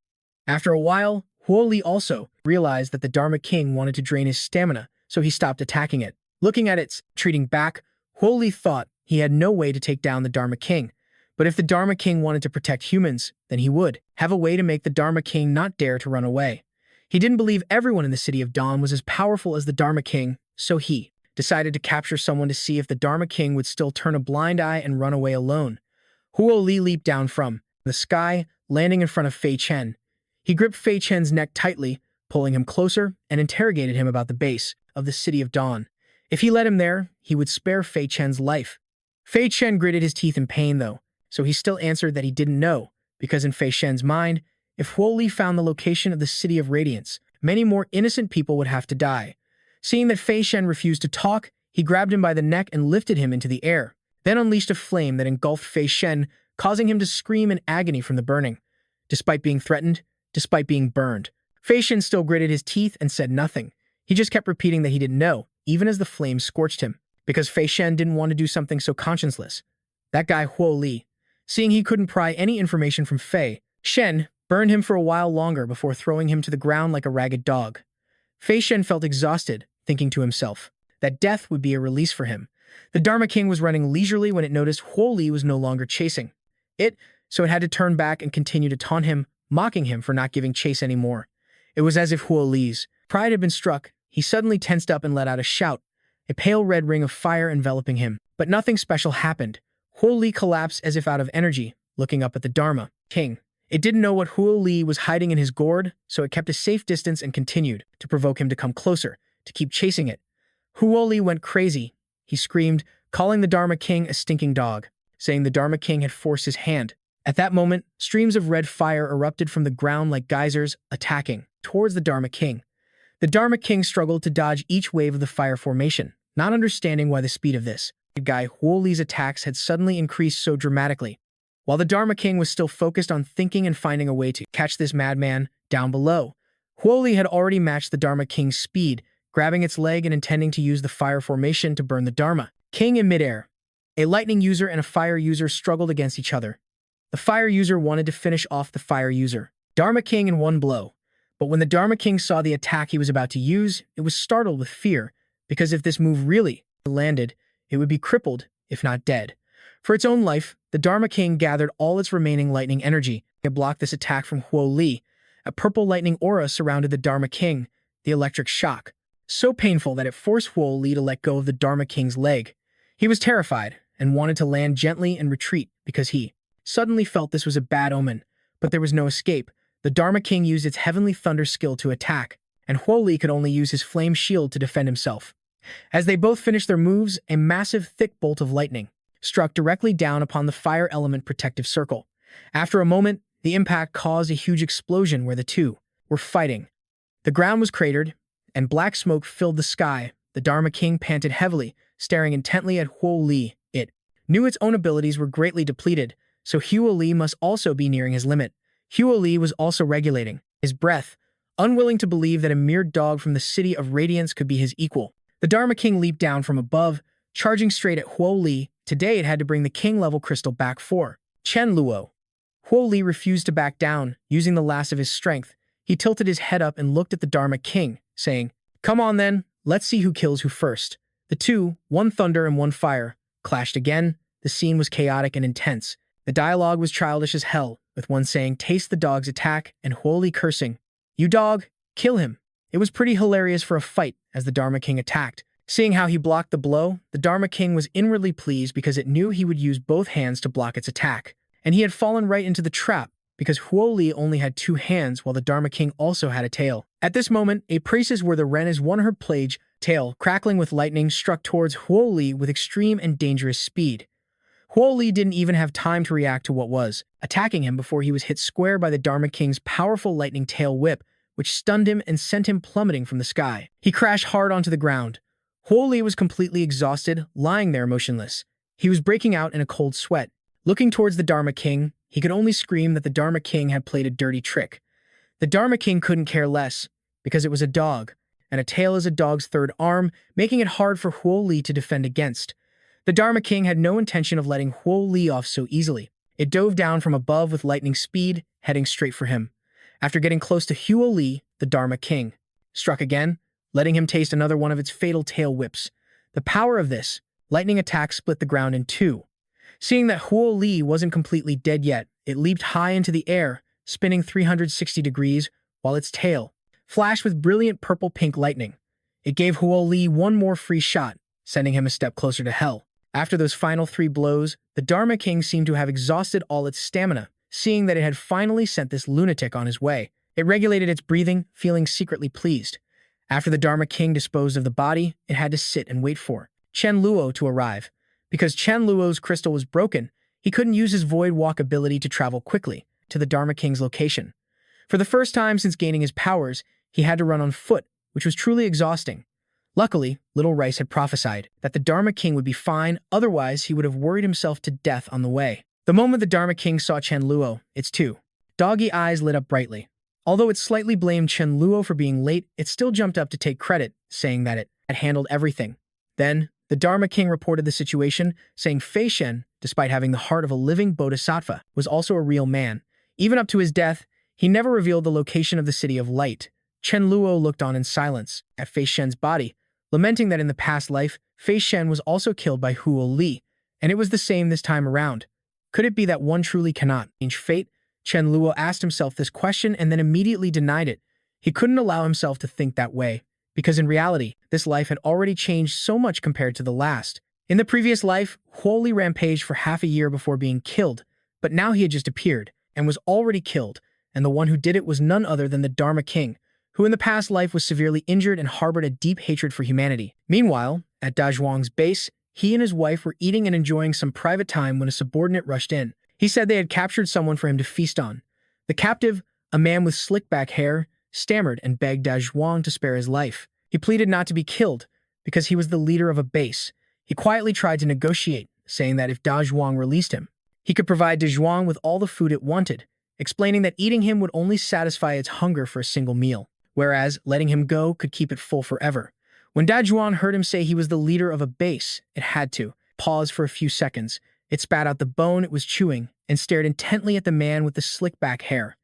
After a while, Huo Li also realized that the Dharma King wanted to drain his stamina, so he stopped attacking it. Looking at its retreating back, Huo Li thought he had no way to take down the Dharma King. But if the Dharma King wanted to protect humans, then he would have a way to make the Dharma King not dare to run away. He didn't believe everyone in the City of Dawn was as powerful as the Dharma King, so he decided to capture someone to see if the Dharma King would still turn a blind eye and run away alone. Huo Li leaped down from the sky, landing in front of Fei Chen. He gripped Fei Chen's neck tightly, pulling him closer, and interrogated him about the base of the City of Dawn. If he let him there, he would spare Fei Chen's life. Fei Chen gritted his teeth in pain, though, so he still answered that he didn't know, because in Fei Chen's mind, if Huo Li found the location of the City of Radiance, many more innocent people would have to die. Seeing that Fei Chen refused to talk, he grabbed him by the neck and lifted him into the air, then unleashed a flame that engulfed Fei Chen, causing him to scream in agony from the burning. Despite being threatened, despite being burned, Fei Chen still gritted his teeth and said nothing. He just kept repeating that he didn't know, even as the flames scorched him, because Fei Chen didn't want to do something so conscienceless. That guy Huo Li, seeing he couldn't pry any information from Fei Chen, burned him for a while longer before throwing him to the ground like a ragged dog. Fei Chen felt exhausted, thinking to himself that death would be a release for him. The Dharma King was running leisurely when it noticed Huo Li was no longer chasing it, so it had to turn back and continue to taunt him, mocking him for not giving chase anymore. It was as if Huo Li's pride had been struck. He suddenly tensed up and let out a shout, a pale red ring of fire enveloping him. But nothing special happened. Huo Li collapsed as if out of energy, looking up at the Dharma King. It didn't know what Huo Li was hiding in his gourd, so it kept a safe distance and continued to provoke him to come closer, to keep chasing it. Huo Li went crazy. He screamed, calling the Dharma King a stinking dog, saying the Dharma King had forced his hand. At that moment, streams of red fire erupted from the ground like geysers, attacking towards the Dharma King. The Dharma King struggled to dodge each wave of the fire formation, not understanding why the speed of this guy Huo Li's attacks had suddenly increased so dramatically. While the Dharma King was still focused on thinking and finding a way to catch this madman down below, Huo Li had already matched the Dharma King's speed, grabbing its leg and intending to use the fire formation to burn the Dharma King in midair. A lightning user and a fire user struggled against each other. The fire user wanted to finish off the fire user, Dharma King, in one blow. But when the Dharma King saw the attack he was about to use, it was startled with fear, because if this move really landed, it would be crippled, if not dead. For its own life, the Dharma King gathered all its remaining lightning energy to block this attack from Huo Li. A purple lightning aura surrounded the Dharma King, the electric shock, so painful that it forced Huo Li to let go of the Dharma King's leg. He was terrified and wanted to land gently and retreat because he suddenly felt this was a bad omen, but there was no escape. The Dharma King used its heavenly thunder skill to attack, and Huo Li could only use his flame shield to defend himself. As they both finished their moves, a massive, thick bolt of lightning struck directly down upon the fire element protective circle. After a moment, the impact caused a huge explosion where the two were fighting. The ground was cratered, and black smoke filled the sky. The Dharma King panted heavily, staring intently at Huo Li. It knew its own abilities were greatly depleted, so Huo Li must also be nearing his limit. Huo Li was also regulating his breath, unwilling to believe that a mere dog from the City of Radiance could be his equal. The Dharma King leaped down from above, charging straight at Huo Li. Today it had to bring the king-level crystal back for Chen Luo. Huo Li refused to back down, using the last of his strength. He tilted his head up and looked at the Dharma King, saying, "Come on then, let's see who kills who first." The two, one thunder and one fire, clashed again. The scene was chaotic and intense. The dialogue was childish as hell, with one saying, "Taste the dog's attack," and Huo Li cursing, "You dog, kill him." It was pretty hilarious for a fight as the Dharma King attacked. Seeing how he blocked the blow, the Dharma King was inwardly pleased because it knew he would use both hands to block its attack. And he had fallen right into the trap, because Huo Li only had two hands while the Dharma King also had a tail. At this moment, a priestess where the wren is one her plague, tail, crackling with lightning, struck towards Huo Li with extreme and dangerous speed. Huo Li didn't even have time to react to what was attacking him before he was hit square by the Dharma King's powerful lightning tail whip, which stunned him and sent him plummeting from the sky. He crashed hard onto the ground. Huo Li was completely exhausted, lying there motionless. He was breaking out in a cold sweat. Looking towards the Dharma King, he could only scream that the Dharma King had played a dirty trick. The Dharma King couldn't care less, because it was a dog, and a tail is a dog's third arm, making it hard for Huo Li to defend against. The Dharma King had no intention of letting Huo Li off so easily. It dove down from above with lightning speed, heading straight for him. After getting close to Huo Li, the Dharma King struck again, letting him taste another one of its fatal tail whips. The power of this lightning attack split the ground in two. Seeing that Huo Li wasn't completely dead yet, it leaped high into the air, spinning 360 degrees, while its tail flashed with brilliant purple-pink lightning. It gave Huo Li one more free shot, sending him a step closer to hell. After those final 3 blows, the Dharma King seemed to have exhausted all its stamina. Seeing that it had finally sent this lunatic on his way, it regulated its breathing, feeling secretly pleased. After the Dharma King disposed of the body, it had to sit and wait for Chen Luo to arrive. Because Chen Luo's crystal was broken, he couldn't use his void walk ability to travel quickly to the Dharma King's location. For the first time since gaining his powers, he had to run on foot, which was truly exhausting. Luckily, Little Rice had prophesied that the Dharma King would be fine, otherwise he would have worried himself to death on the way. The moment the Dharma King saw Chen Luo, its two doggy eyes lit up brightly. Although it slightly blamed Chen Luo for being late, it still jumped up to take credit, saying that it had handled everything. Then, the Dharma King reported the situation, saying Fei Shen, despite having the heart of a living bodhisattva, was also a real man. Even up to his death, he never revealed the location of the City of Light. Chen Luo looked on in silence at Fei Shen's body, lamenting that in the past life, Fei Shen was also killed by Huo Li, and it was the same this time around. Could it be that one truly cannot change fate? Chen Luo asked himself this question and then immediately denied it. He couldn't allow himself to think that way, because in reality, this life had already changed so much compared to the last. In the previous life, Huo Li rampaged for half a year before being killed, but now he had just appeared and was already killed, and the one who did it was none other than the Dharma King, who in the past life was severely injured and harbored a deep hatred for humanity. Meanwhile, at Da Zhuang's base, he and his wife were eating and enjoying some private time when a subordinate rushed in. He said they had captured someone for him to feast on. The captive, a man with slick-back hair, stammered and begged Da Zhuang to spare his life. He pleaded not to be killed, because he was the leader of a base. He quietly tried to negotiate, saying that if Da Zhuang released him, he could provide Da Zhuang with all the food it wanted, explaining that eating him would only satisfy its hunger for a single meal, whereas letting him go could keep it full forever. When Da Zhuang heard him say he was the leader of a base, it had to pause for a few seconds. It spat out the bone it was chewing and stared intently at the man with the slick-back hair.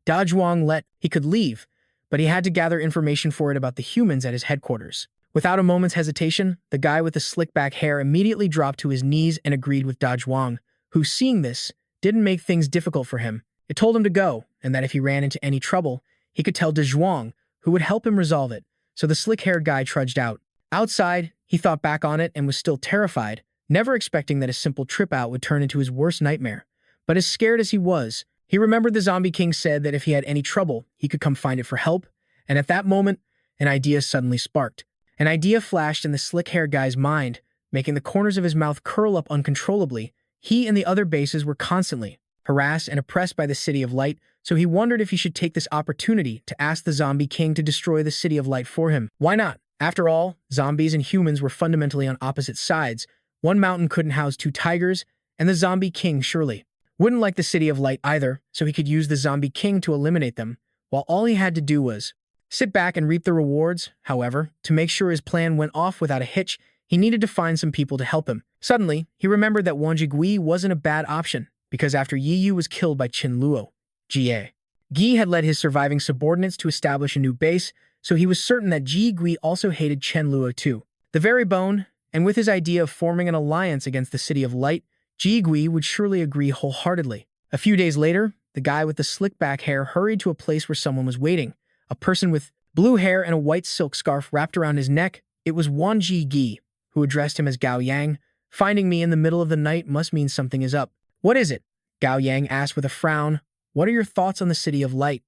Da Zhuang he could leave, but he had to gather information for it about the humans at his headquarters. Without a moment's hesitation, the guy with the slick-back hair immediately dropped to his knees and agreed with Da Zhuang, who, seeing this, didn't make things difficult for him. It told him to go, and that if he ran into any trouble, he could tell Da Zhuang, who would help him resolve it. So the slick-haired guy trudged out. Outside, he thought back on it and was still terrified, never expecting that a simple trip out would turn into his worst nightmare. But as scared as he was, he remembered the Zombie King said that if he had any trouble, he could come find it for help, and at that moment, an idea suddenly sparked. An idea flashed in the slick-haired guy's mind, making the corners of his mouth curl up uncontrollably. He and the other bases were constantly harassed and oppressed by the City of Light, so he wondered if he should take this opportunity to ask the Zombie King to destroy the City of Light for him. Why not? After all, zombies and humans were fundamentally on opposite sides. One mountain couldn't house 2 tigers, and the Zombie King surely wouldn't like the City of Light either, so he could use the Zombie King to eliminate them, while all he had to do was sit back and reap the rewards. However, to make sure his plan went off without a hitch, he needed to find some people to help him. Suddenly, he remembered that Wang Jigui wasn't a bad option, because after Yi Yu was killed by Chen Luo, Gi had led his surviving subordinates to establish a new base, so he was certain that Ji Gui also hated Chen Luo too. The very bone, and with his idea of forming an alliance against the City of Light, Ji Gui would surely agree wholeheartedly. A few days later, the guy with the slick-back hair hurried to a place where someone was waiting. A person with blue hair and a white silk scarf wrapped around his neck. It was Wan Ji Gi, who addressed him as Gao Yang. Finding me in the middle of the night must mean something is up. What is it? Gao Yang asked with a frown. What are your thoughts on the City of Light?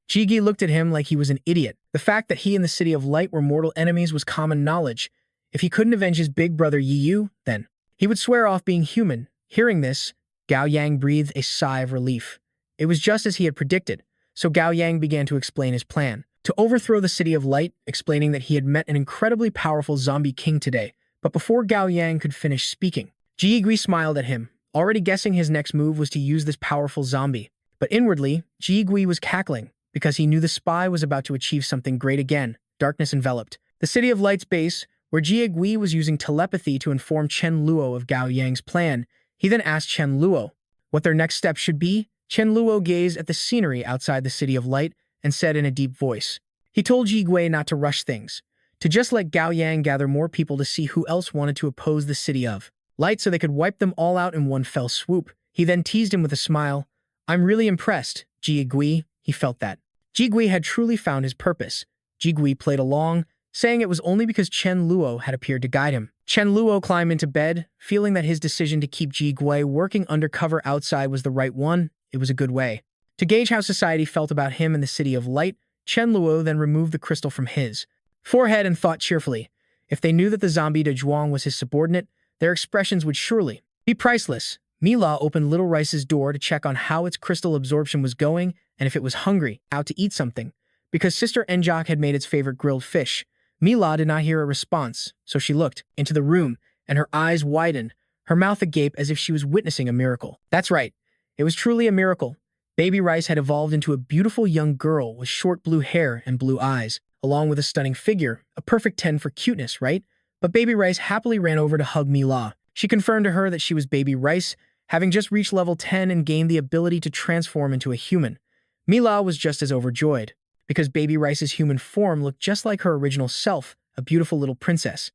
Ji Gi looked at him like he was an idiot. The fact that he and the City of Light were mortal enemies was common knowledge. If he couldn't avenge his big brother Yi Yu, then he would swear off being human. Hearing this, Gao Yang breathed a sigh of relief. It was just as he had predicted, so Gao Yang began to explain his plan. To overthrow the City of Light, explaining that he had met an incredibly powerful zombie king today. But before Gao Yang could finish speaking, Ji Gui smiled at him, already guessing his next move was to use this powerful zombie. But inwardly, Ji Gui was cackling, because he knew the spy was about to achieve something great again. Darkness enveloped the City of Light's base, where Ji Gui was using telepathy to inform Chen Luo of Gao Yang's plan. He then asked Chen Luo what their next step should be. Chen Luo gazed at the scenery outside the City of Light and said in a deep voice. He told Ji Gui not to rush things, to just let Gao Yang gather more people to see who else wanted to oppose the City of Light so they could wipe them all out in one fell swoop. He then teased him with a smile. I'm really impressed, Ji Gui. He felt that Ji Gui had truly found his purpose. Ji Gui played along, saying it was only because Chen Luo had appeared to guide him. Chen Luo climbed into bed, feeling that his decision to keep Ji Gui working undercover outside was the right one. It was a good way to gauge how society felt about him in the City of Light. Chen Luo then removed the crystal from his forehead and thought cheerfully. If they knew that the zombie De Zhuang was his subordinate, their expressions would surely be priceless. Mila opened Little Rice's door to check on how its crystal absorption was going and if it was hungry, out to eat something. Because Sister Enjok had made its favorite grilled fish, Mila did not hear a response, so she looked into the room, and her eyes widened, her mouth agape as if she was witnessing a miracle. That's right. It was truly a miracle. Baby Rice had evolved into a beautiful young girl with short blue hair and blue eyes, along with a stunning figure, a perfect 10 for cuteness, right? But Baby Rice happily ran over to hug Mila. She confirmed to her that she was Baby Rice, having just reached level 10 and gained the ability to transform into a human. Mila was just as overjoyed, because Baby Rice's human form looked just like her original self, a beautiful little princess.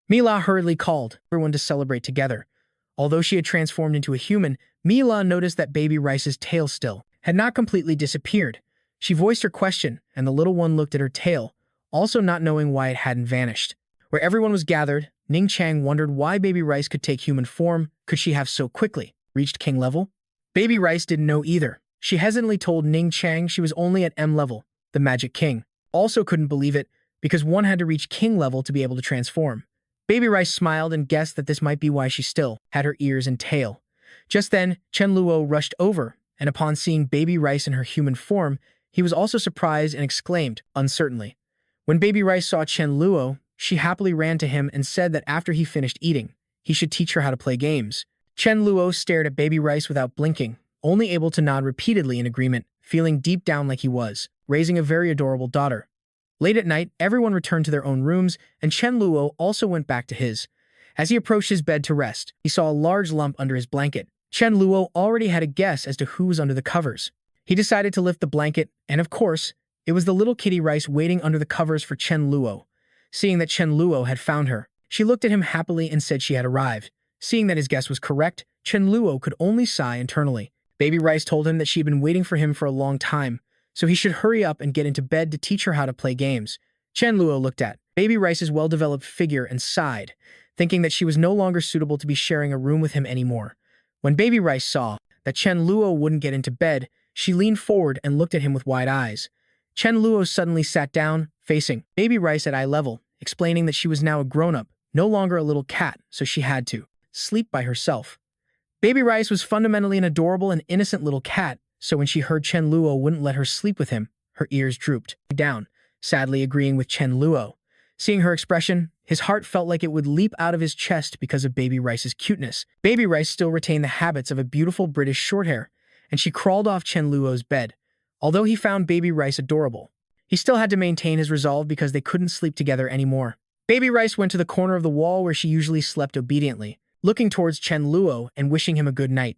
Mila hurriedly called everyone to celebrate together. Although she had transformed into a human, Mila noticed that Baby Rice's tail still had not completely disappeared. She voiced her question, and the little one looked at her tail, also not knowing why it hadn't vanished. Where everyone was gathered, Ning Chang wondered why Baby Rice could take human form. Could she have so quickly reached king level? Baby Rice didn't know either. She hesitantly told Ning Chang she was only at M level. The Magic King also couldn't believe it, because one had to reach king level to be able to transform. Baby Rice smiled and guessed that this might be why she still had her ears and tail. Just then, Chen Luo rushed over, and upon seeing Baby Rice in her human form, he was also surprised and exclaimed, uncertainly. When Baby Rice saw Chen Luo, she happily ran to him and said that after he finished eating, he should teach her how to play games. Chen Luo stared at Baby Rice without blinking, only able to nod repeatedly in agreement, feeling deep down like he was raising a very adorable daughter. Late at night, everyone returned to their own rooms, and Chen Luo also went back to his. As he approached his bed to rest, he saw a large lump under his blanket. Chen Luo already had a guess as to who was under the covers. He decided to lift the blanket, and of course, it was the little kitty Rice waiting under the covers for Chen Luo. Seeing that Chen Luo had found her, she looked at him happily and said she had arrived. Seeing that his guess was correct, Chen Luo could only sigh internally. Baby Rice told him that she had been waiting for him for a long time, so he should hurry up and get into bed to teach her how to play games. Chen Luo looked at Baby Rice's well-developed figure and sighed, thinking that she was no longer suitable to be sharing a room with him anymore. When Baby Rice saw that Chen Luo wouldn't get into bed, she leaned forward and looked at him with wide eyes. Chen Luo suddenly sat down, facing Baby Rice at eye level, explaining that she was now a grown-up, no longer a little cat, so she had to sleep by herself. Baby Rice was fundamentally an adorable and innocent little cat, so when she heard Chen Luo wouldn't let her sleep with him, her ears drooped down, sadly agreeing with Chen Luo. Seeing her expression, his heart felt like it would leap out of his chest because of Baby Rice's cuteness. Baby Rice still retained the habits of a beautiful British shorthair, and she crawled off Chen Luo's bed. Although he found Baby Rice adorable, he still had to maintain his resolve because they couldn't sleep together anymore. Baby Rice went to the corner of the wall where she usually slept obediently, looking towards Chen Luo and wishing him a good night.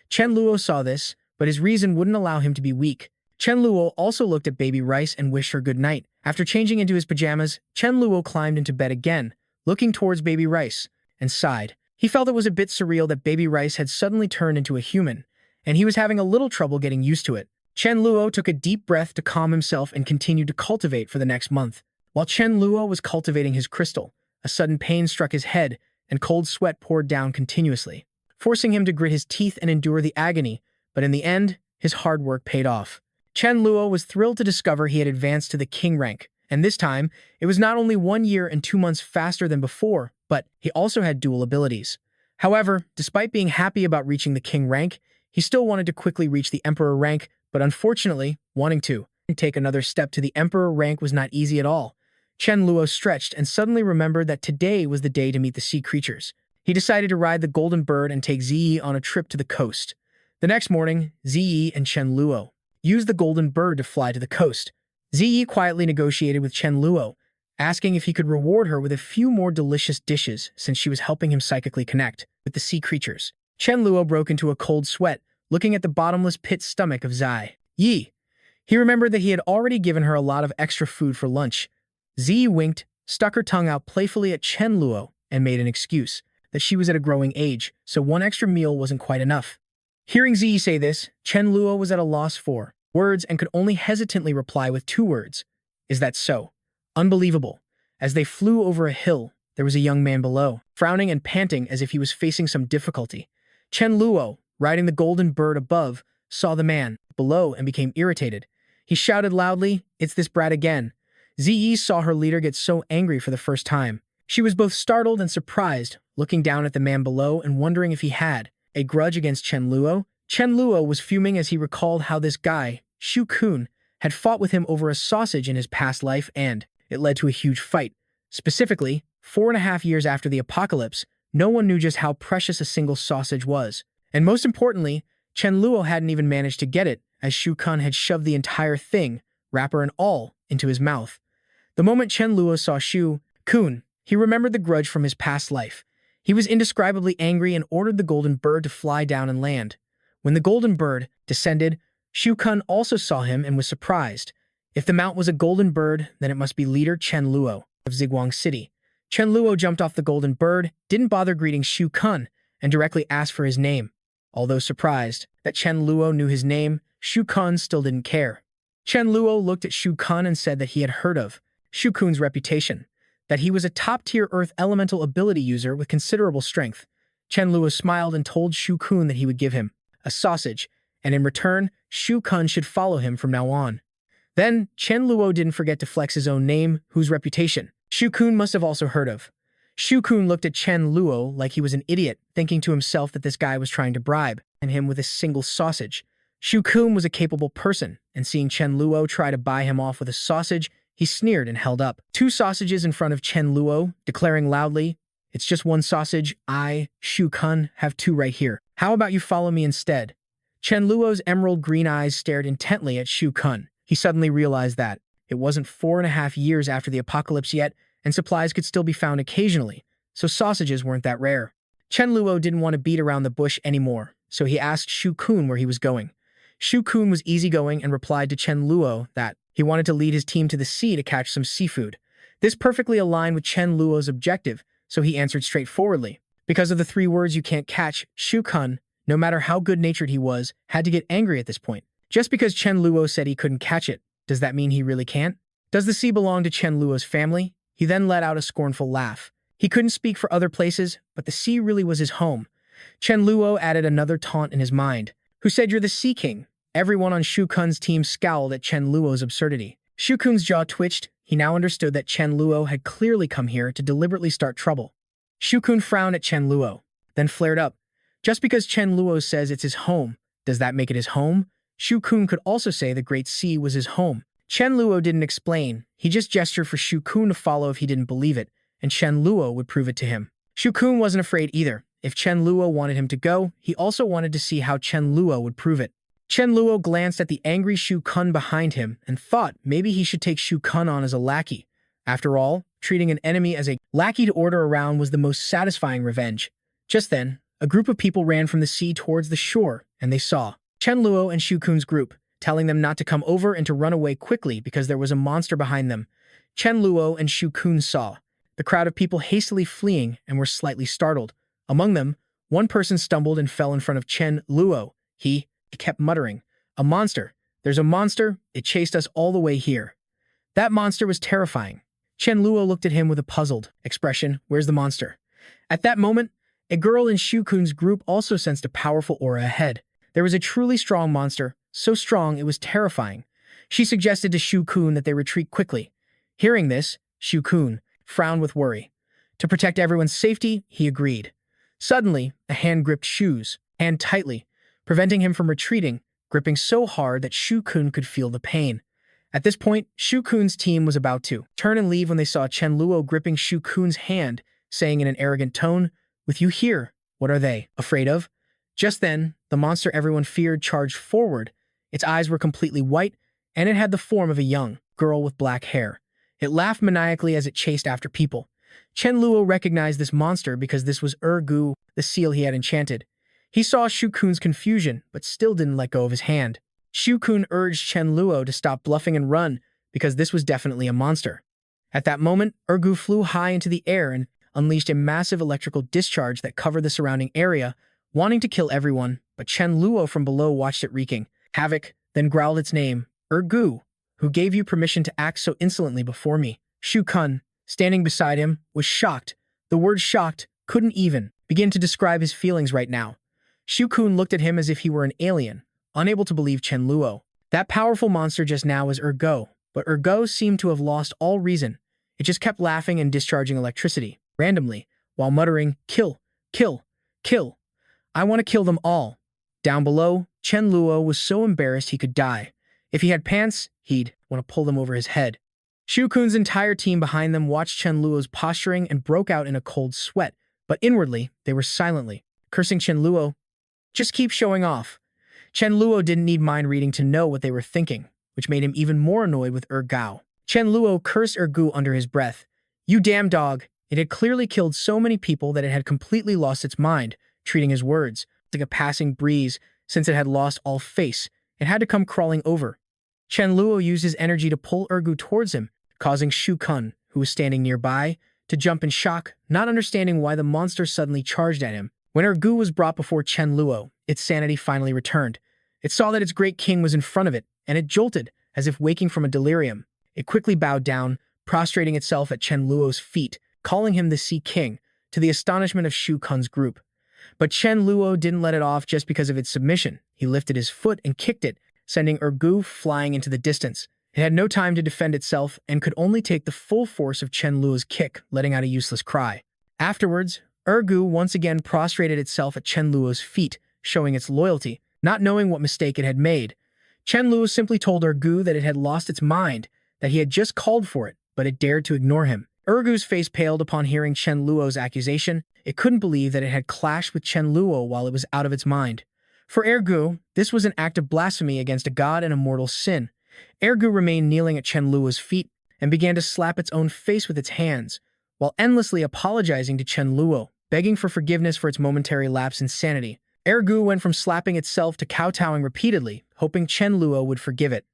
Chen Luo saw this, but his reason wouldn't allow him to be weak. Chen Luo also looked at Baby Rice and wished her good night. After changing into his pajamas, Chen Luo climbed into bed again, looking towards Baby Rice, and sighed. He felt it was a bit surreal that Baby Rice had suddenly turned into a human, and he was having a little trouble getting used to it. Chen Luo took a deep breath to calm himself and continued to cultivate for the next month. While Chen Luo was cultivating his crystal, a sudden pain struck his head, and cold sweat poured down continuously, forcing him to grit his teeth and endure the agony, but in the end, his hard work paid off. Chen Luo was thrilled to discover he had advanced to the king rank, and this time, it was not only 1 year and 2 months faster than before, but he also had dual abilities. However, despite being happy about reaching the king rank, he still wanted to quickly reach the emperor rank, but unfortunately, wanting to take another step to the emperor rank was not easy at all. Chen Luo stretched and suddenly remembered that today was the day to meet the sea creatures. He decided to ride the Golden Bird and take Ziyi on a trip to the coast. The next morning, Ziyi and Chen Luo used the Golden Bird to fly to the coast. Ziyi quietly negotiated with Chen Luo, asking if he could reward her with a few more delicious dishes since she was helping him psychically connect with the sea creatures. Chen Luo broke into a cold sweat, looking at the bottomless pit stomach of Zai Yi. He remembered that he had already given her a lot of extra food for lunch. Ziyi winked, stuck her tongue out playfully at Chen Luo, and made an excuse that she was at a growing age, so one extra meal wasn't quite enough. Hearing Ziyi say this, Chen Luo was at a loss for words and could only hesitantly reply with 2 words. Is that so? Unbelievable. As they flew over a hill, there was a young man below, frowning and panting as if he was facing some difficulty. Chen Luo, riding the Golden Bird above, saw the man below and became irritated. He shouted loudly, "It's this brat again." Ziyi saw her leader get so angry for the first time. She was both startled and surprised, looking down at the man below and wondering if he had a grudge against Chen Luo. Chen Luo was fuming as he recalled how this guy, Shu Kun, had fought with him over a sausage in his past life, and it led to a huge fight. Specifically, 4.5 years after the apocalypse, no one knew just how precious a single sausage was. And most importantly, Chen Luo hadn't even managed to get it, as Shu Kun had shoved the entire thing, wrapper and all, into his mouth. The moment Chen Luo saw Shu Kun, he remembered the grudge from his past life. He was indescribably angry and ordered the Golden Bird to fly down and land. When the Golden Bird descended, Shu Kun also saw him and was surprised. If the mount was a Golden Bird, then it must be leader Chen Luo of Ziguang City. Chen Luo jumped off the Golden Bird, didn't bother greeting Shu Kun, and directly asked for his name. Although surprised that Chen Luo knew his name, Shu Kun still didn't care. Chen Luo looked at Shu Kun and said that he had heard of Shu Kun's reputation, that he was a top-tier Earth Elemental ability user with considerable strength. Chen Luo smiled and told Shu Kun that he would give him a sausage, and in return, Shu Kun should follow him from now on. Then, Chen Luo didn't forget to flex his own name, whose reputation Shu Kun must have also heard of. Shu Kun looked at Chen Luo like he was an idiot, thinking to himself that this guy was trying to bribe him with a single sausage. Shu Kun was a capable person, and seeing Chen Luo try to buy him off with a sausage, he sneered and held up 2 sausages in front of Chen Luo, declaring loudly, "It's just 1 sausage. I, Shu Kun, have 2 right here. How about you follow me instead?" Chen Luo's emerald green eyes stared intently at Shu Kun. He suddenly realized that it wasn't 4.5 years after the apocalypse yet, and supplies could still be found occasionally, so sausages weren't that rare. Chen Luo didn't want to beat around the bush anymore, so he asked Shu Kun where he was going. Shu Kun was easygoing and replied to Chen Luo that he wanted to lead his team to the sea to catch some seafood. This perfectly aligned with Chen Luo's objective, so he answered straightforwardly. Because of the 3 words you can't catch, Shu Kun, no matter how good-natured he was, had to get angry at this point. Just because Chen Luo said he couldn't catch it, does that mean he really can't? Does the sea belong to Chen Luo's family? He then let out a scornful laugh. He couldn't speak for other places, but the sea really was his home. Chen Luo added another taunt in his mind. Who said you're the Sea King? Everyone on Shu Kun's team scowled at Chen Luo's absurdity. Shu Kun's jaw twitched. He now understood that Chen Luo had clearly come here to deliberately start trouble. Shu Kun frowned at Chen Luo, then flared up. Just because Chen Luo says it's his home, does that make it his home? Shu Kun could also say the Great Sea was his home. Chen Luo didn't explain. He just gestured for Shu Kun to follow if he didn't believe it, and Chen Luo would prove it to him. Shu Kun wasn't afraid either. If Chen Luo wanted him to go, he also wanted to see how Chen Luo would prove it. Chen Luo glanced at the angry Shu Kun behind him and thought maybe he should take Shu Kun on as a lackey. After all, treating an enemy as a lackey to order around was the most satisfying revenge. Just then, a group of people ran from the sea towards the shore, and they saw Chen Luo and Shu Kun's group, telling them not to come over and to run away quickly because there was a monster behind them. Chen Luo and Shu Kun saw the crowd of people hastily fleeing and were slightly startled. Among them, one person stumbled and fell in front of Chen Luo. He kept muttering, "A monster! There's a monster! It chased us all the way here." That monster was terrifying. Chen Luo looked at him with a puzzled expression. Where's the monster? At that moment, a girl in Shu Kun's group also sensed a powerful aura ahead. There was a truly strong monster, so strong it was terrifying. She suggested to Shu Kun that they retreat quickly. Hearing this, Shu Kun frowned with worry. To protect everyone's safety, he agreed. Suddenly, a hand gripped Shu's hand tightly, preventing him from retreating, gripping so hard that Shu Kun could feel the pain. At this point, Shu Kun's team was about to turn and leave when they saw Chen Luo gripping Shu Kun's hand, saying in an arrogant tone, With you here, what are they afraid of? Just then, the monster everyone feared charged forward. Its eyes were completely white, and it had the form of a young girl with black hair. It laughed maniacally as it chased after people. Chen Luo recognized this monster because this was Gu, the seal he had enchanted. He saw Shu Kun's confusion, but still didn't let go of his hand. Shu Kun urged Chen Luo to stop bluffing and run, because this was definitely a monster. At that moment, Gu flew high into the air and unleashed a massive electrical discharge that covered the surrounding area, wanting to kill everyone, but Chen Luo from below watched it wreaking havoc, then growled its name, Gu, who gave you permission to act so insolently before me? Shu Kun, standing beside him, was shocked. The word shocked couldn't even begin to describe his feelings right now. Shu Kun looked at him as if he were an alien, unable to believe Chen Luo. That powerful monster just now was Go, but Go seemed to have lost all reason. It just kept laughing and discharging electricity, randomly, while muttering, kill, kill, kill. I want to kill them all. Down below, Chen Luo was so embarrassed he could die. If he had pants, he'd want to pull them over his head. Shu Kun's entire team behind them watched Chen Luo's posturing and broke out in a cold sweat, but inwardly, they were silently cursing Chen Luo. Just keep showing off. Chen Luo didn't need mind reading to know what they were thinking, which made him even more annoyed with Gao. Chen Luo cursed Gu under his breath. You damn dog. It had clearly killed so many people that it had completely lost its mind, treating his words like a passing breeze. Since it had lost all face, it had to come crawling over. Chen Luo used his energy to pull Gu towards him, causing Shu Kun, who was standing nearby, to jump in shock, not understanding why the monster suddenly charged at him. When Gu was brought before Chen Luo, its sanity finally returned. It saw that its great king was in front of it, and it jolted, as if waking from a delirium. It quickly bowed down, prostrating itself at Chen Luo's feet, calling him the Sea King, to the astonishment of Shu Kun's group. But Chen Luo didn't let it off just because of its submission. He lifted his foot and kicked it, sending Gu flying into the distance. It had no time to defend itself and could only take the full force of Chen Luo's kick, letting out a useless cry. Afterwards, Gu once again prostrated itself at Chen Luo's feet, showing its loyalty, not knowing what mistake it had made. Chen Luo simply told Gu that it had lost its mind, that he had just called for it, but it dared to ignore him. Gu's face paled upon hearing Chen Luo's accusation. It couldn't believe that it had clashed with Chen Luo while it was out of its mind. For Gu, this was an act of blasphemy against a god and a mortal sin. Gu remained kneeling at Chen Luo's feet and began to slap its own face with its hands, while endlessly apologizing to Chen Luo, begging for forgiveness for its momentary lapse in sanity. Gu went from slapping itself to kowtowing repeatedly, hoping Chen Luo would forgive it.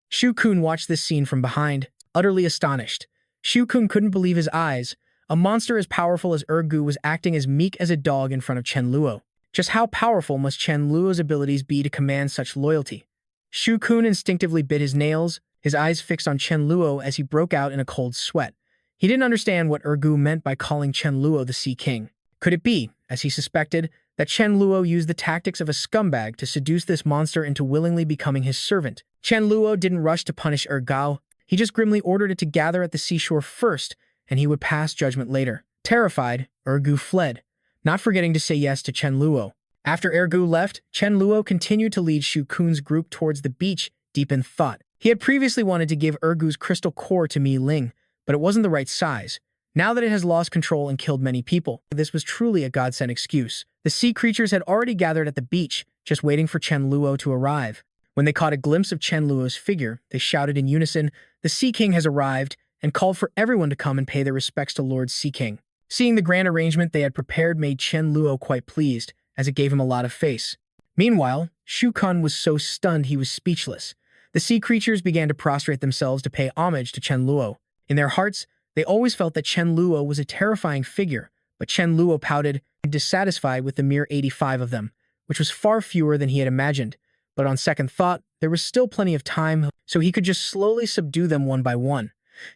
Shu Kun watched this scene from behind, utterly astonished. Shu Kun couldn't believe his eyes. A monster as powerful as Gu was acting as meek as a dog in front of Chen Luo. Just how powerful must Chen Luo's abilities be to command such loyalty? Shu Kun instinctively bit his nails, his eyes fixed on Chen Luo as he broke out in a cold sweat. He didn't understand what Gu meant by calling Chen Luo the Sea King. Could it be, as he suspected, that Chen Luo used the tactics of a scumbag to seduce this monster into willingly becoming his servant? Chen Luo didn't rush to punish Gao. He just grimly ordered it to gather at the seashore first, and he would pass judgment later. Terrified, Gu fled, not forgetting to say yes to Chen Luo. After Gu left, Chen Luo continued to lead Shu Kun's group towards the beach, deep in thought. He had previously wanted to give Gu's crystal core to Mi Ling, but it wasn't the right size. Now that it has lost control and killed many people, this was truly a godsend excuse. The sea creatures had already gathered at the beach, just waiting for Chen Luo to arrive. When they caught a glimpse of Chen Luo's figure, they shouted in unison, "The Sea King has arrived," and called for everyone to come and pay their respects to Lord Sea King. Seeing the grand arrangement they had prepared made Chen Luo quite pleased, as it gave him a lot of face. Meanwhile, Shu Kun was so stunned he was speechless. The sea creatures began to prostrate themselves to pay homage to Chen Luo. In their hearts, they always felt that Chen Luo was a terrifying figure, but Chen Luo pouted, dissatisfied with the mere 85 of them, which was far fewer than he had imagined. But on second thought, there was still plenty of time, so he could just slowly subdue them one by one.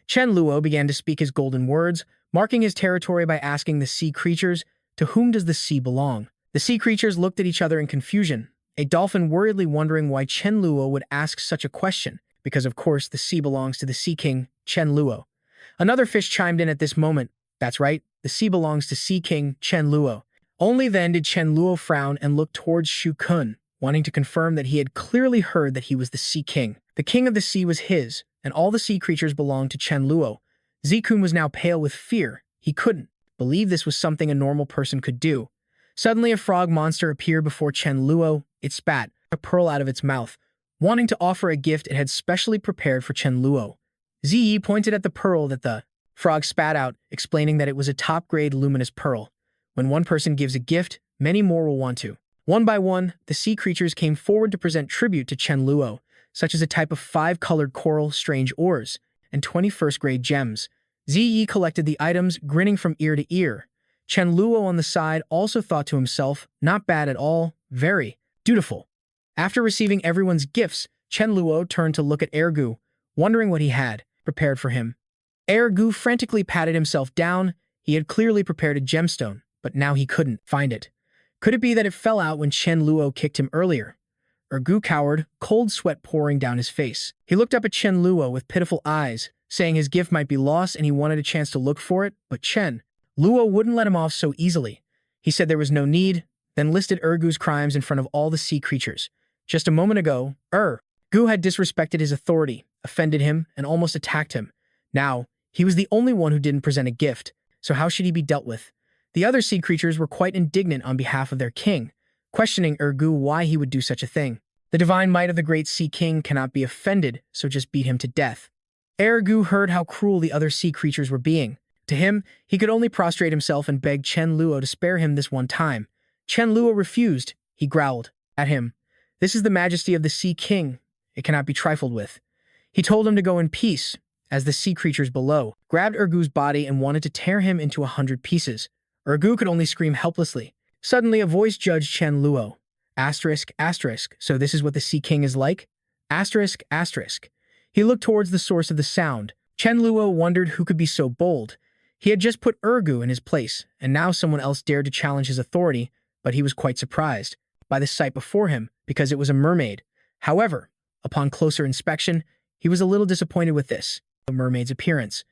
Chen Luo began to speak his golden words, marking his territory by asking the sea creatures, "To whom does the sea belong?" The sea creatures looked at each other in confusion, a dolphin worriedly wondering why Chen Luo would ask such a question, because of course the sea belongs to the Sea King, Chen Luo. Another fish chimed in at this moment. That's right, the sea belongs to Sea King, Chen Luo. Only then did Chen Luo frown and look towards Shu Kun, wanting to confirm that he had clearly heard that he was the Sea King. The king of the sea was his, and all the sea creatures belonged to Chen Luo. Zikun was now pale with fear. He couldn't believe this was something a normal person could do. Suddenly, a frog monster appeared before Chen Luo. It spat a pearl out of its mouth, wanting to offer a gift it had specially prepared for Chen Luo. Ziyi pointed at the pearl that the frog spat out, explaining that it was a top-grade luminous pearl. When one person gives a gift, many more will want to. One by one, the sea creatures came forward to present tribute to Chen Luo, such as a type of 5-colored coral, strange ores, and 21st-grade gems. Ziyi collected the items, grinning from ear to ear. Chen Luo on the side also thought to himself, not bad at all, very dutiful. After receiving everyone's gifts, Chen Luo turned to look at Ergu, wondering what he had prepared for him. Ergu frantically patted himself down. He had clearly prepared a gemstone, but now he couldn't find it. Could it be that it fell out when Chen Luo kicked him earlier? Ergu cowered, cold sweat pouring down his face. He looked up at Chen Luo with pitiful eyes, saying his gift might be lost and he wanted a chance to look for it, but Chen Luo wouldn't let him off so easily. He said there was no need, then listed Ergu's crimes in front of all the sea creatures. Just a moment ago, Ergu had disrespected his authority, offended him, and almost attacked him. Now, he was the only one who didn't present a gift, so how should he be dealt with? The other sea creatures were quite indignant on behalf of their king, questioning Ergu why he would do such a thing. The divine might of the great sea king cannot be offended, so just beat him to death. Ergu heard how cruel the other sea creatures were being. To him, he could only prostrate himself and beg Chen Luo to spare him this one time. Chen Luo refused. He growled at him. This is the majesty of the sea king. It cannot be trifled with. He told him to go in peace, as the sea creatures below grabbed Ergu's body and wanted to tear him into 100 pieces. Ergu could only scream helplessly. Suddenly, a voice judged Chen Luo. Asterisk, asterisk, so this is what the Sea King is like? Asterisk, asterisk. He looked towards the source of the sound. Chen Luo wondered who could be so bold. He had just put Ergu in his place, and now someone else dared to challenge his authority, but he was quite surprised by the sight before him, because it was a mermaid. However, upon closer inspection, he was a little disappointed with the mermaid's appearance.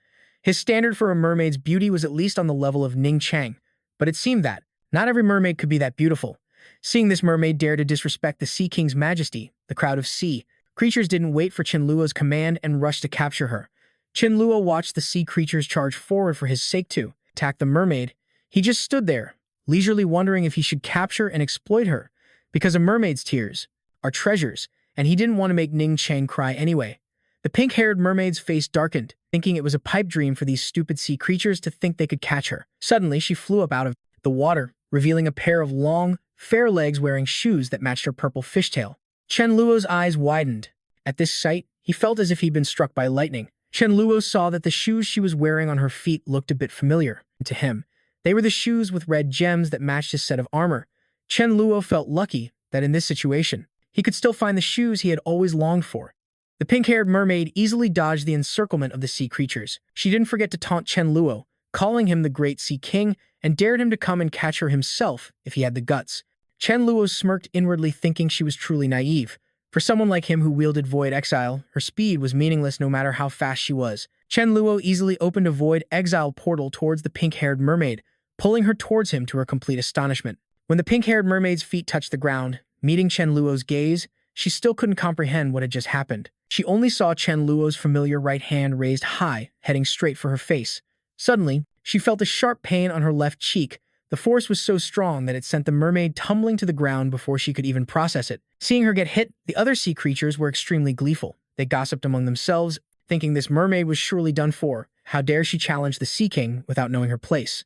His standard for a mermaid's beauty was at least on the level of Ning Chang, but it seemed that not every mermaid could be that beautiful. Seeing this mermaid dare to disrespect the Sea King's majesty, the crowd of sea creatures didn't wait for Chen Luo's command and rushed to capture her. Chen Luo watched the sea creatures charge forward for his sake to attack the mermaid. He just stood there, leisurely wondering if he should capture and exploit her, because a mermaid's tears are treasures, and he didn't want to make Ning Chang cry anyway. The pink-haired mermaid's face darkened, thinking it was a pipe dream for these stupid sea creatures to think they could catch her. Suddenly, she flew up out of the water, revealing a pair of long, fair legs wearing shoes that matched her purple fishtail. Chen Luo's eyes widened. At this sight, he felt as if he'd been struck by lightning. Chen Luo saw that the shoes she was wearing on her feet looked a bit familiar to him. They were the shoes with red gems that matched his set of armor. Chen Luo felt lucky that in this situation, he could still find the shoes he had always longed for. The pink-haired mermaid easily dodged the encirclement of the sea creatures. She didn't forget to taunt Chen Luo, calling him the Great Sea King, and dared him to come and catch her himself if he had the guts. Chen Luo smirked inwardly, thinking she was truly naive. For someone like him who wielded Void Exile, her speed was meaningless no matter how fast she was. Chen Luo easily opened a Void Exile portal towards the pink-haired mermaid, pulling her towards him to her complete astonishment. When the pink-haired mermaid's feet touched the ground, meeting Chen Luo's gaze, she still couldn't comprehend what had just happened. She only saw Chen Luo's familiar right hand raised high, heading straight for her face. Suddenly, she felt a sharp pain on her left cheek. The force was so strong that it sent the mermaid tumbling to the ground before she could even process it. Seeing her get hit, the other sea creatures were extremely gleeful. They gossiped among themselves, thinking this mermaid was surely done for. How dare she challenge the Sea King without knowing her place?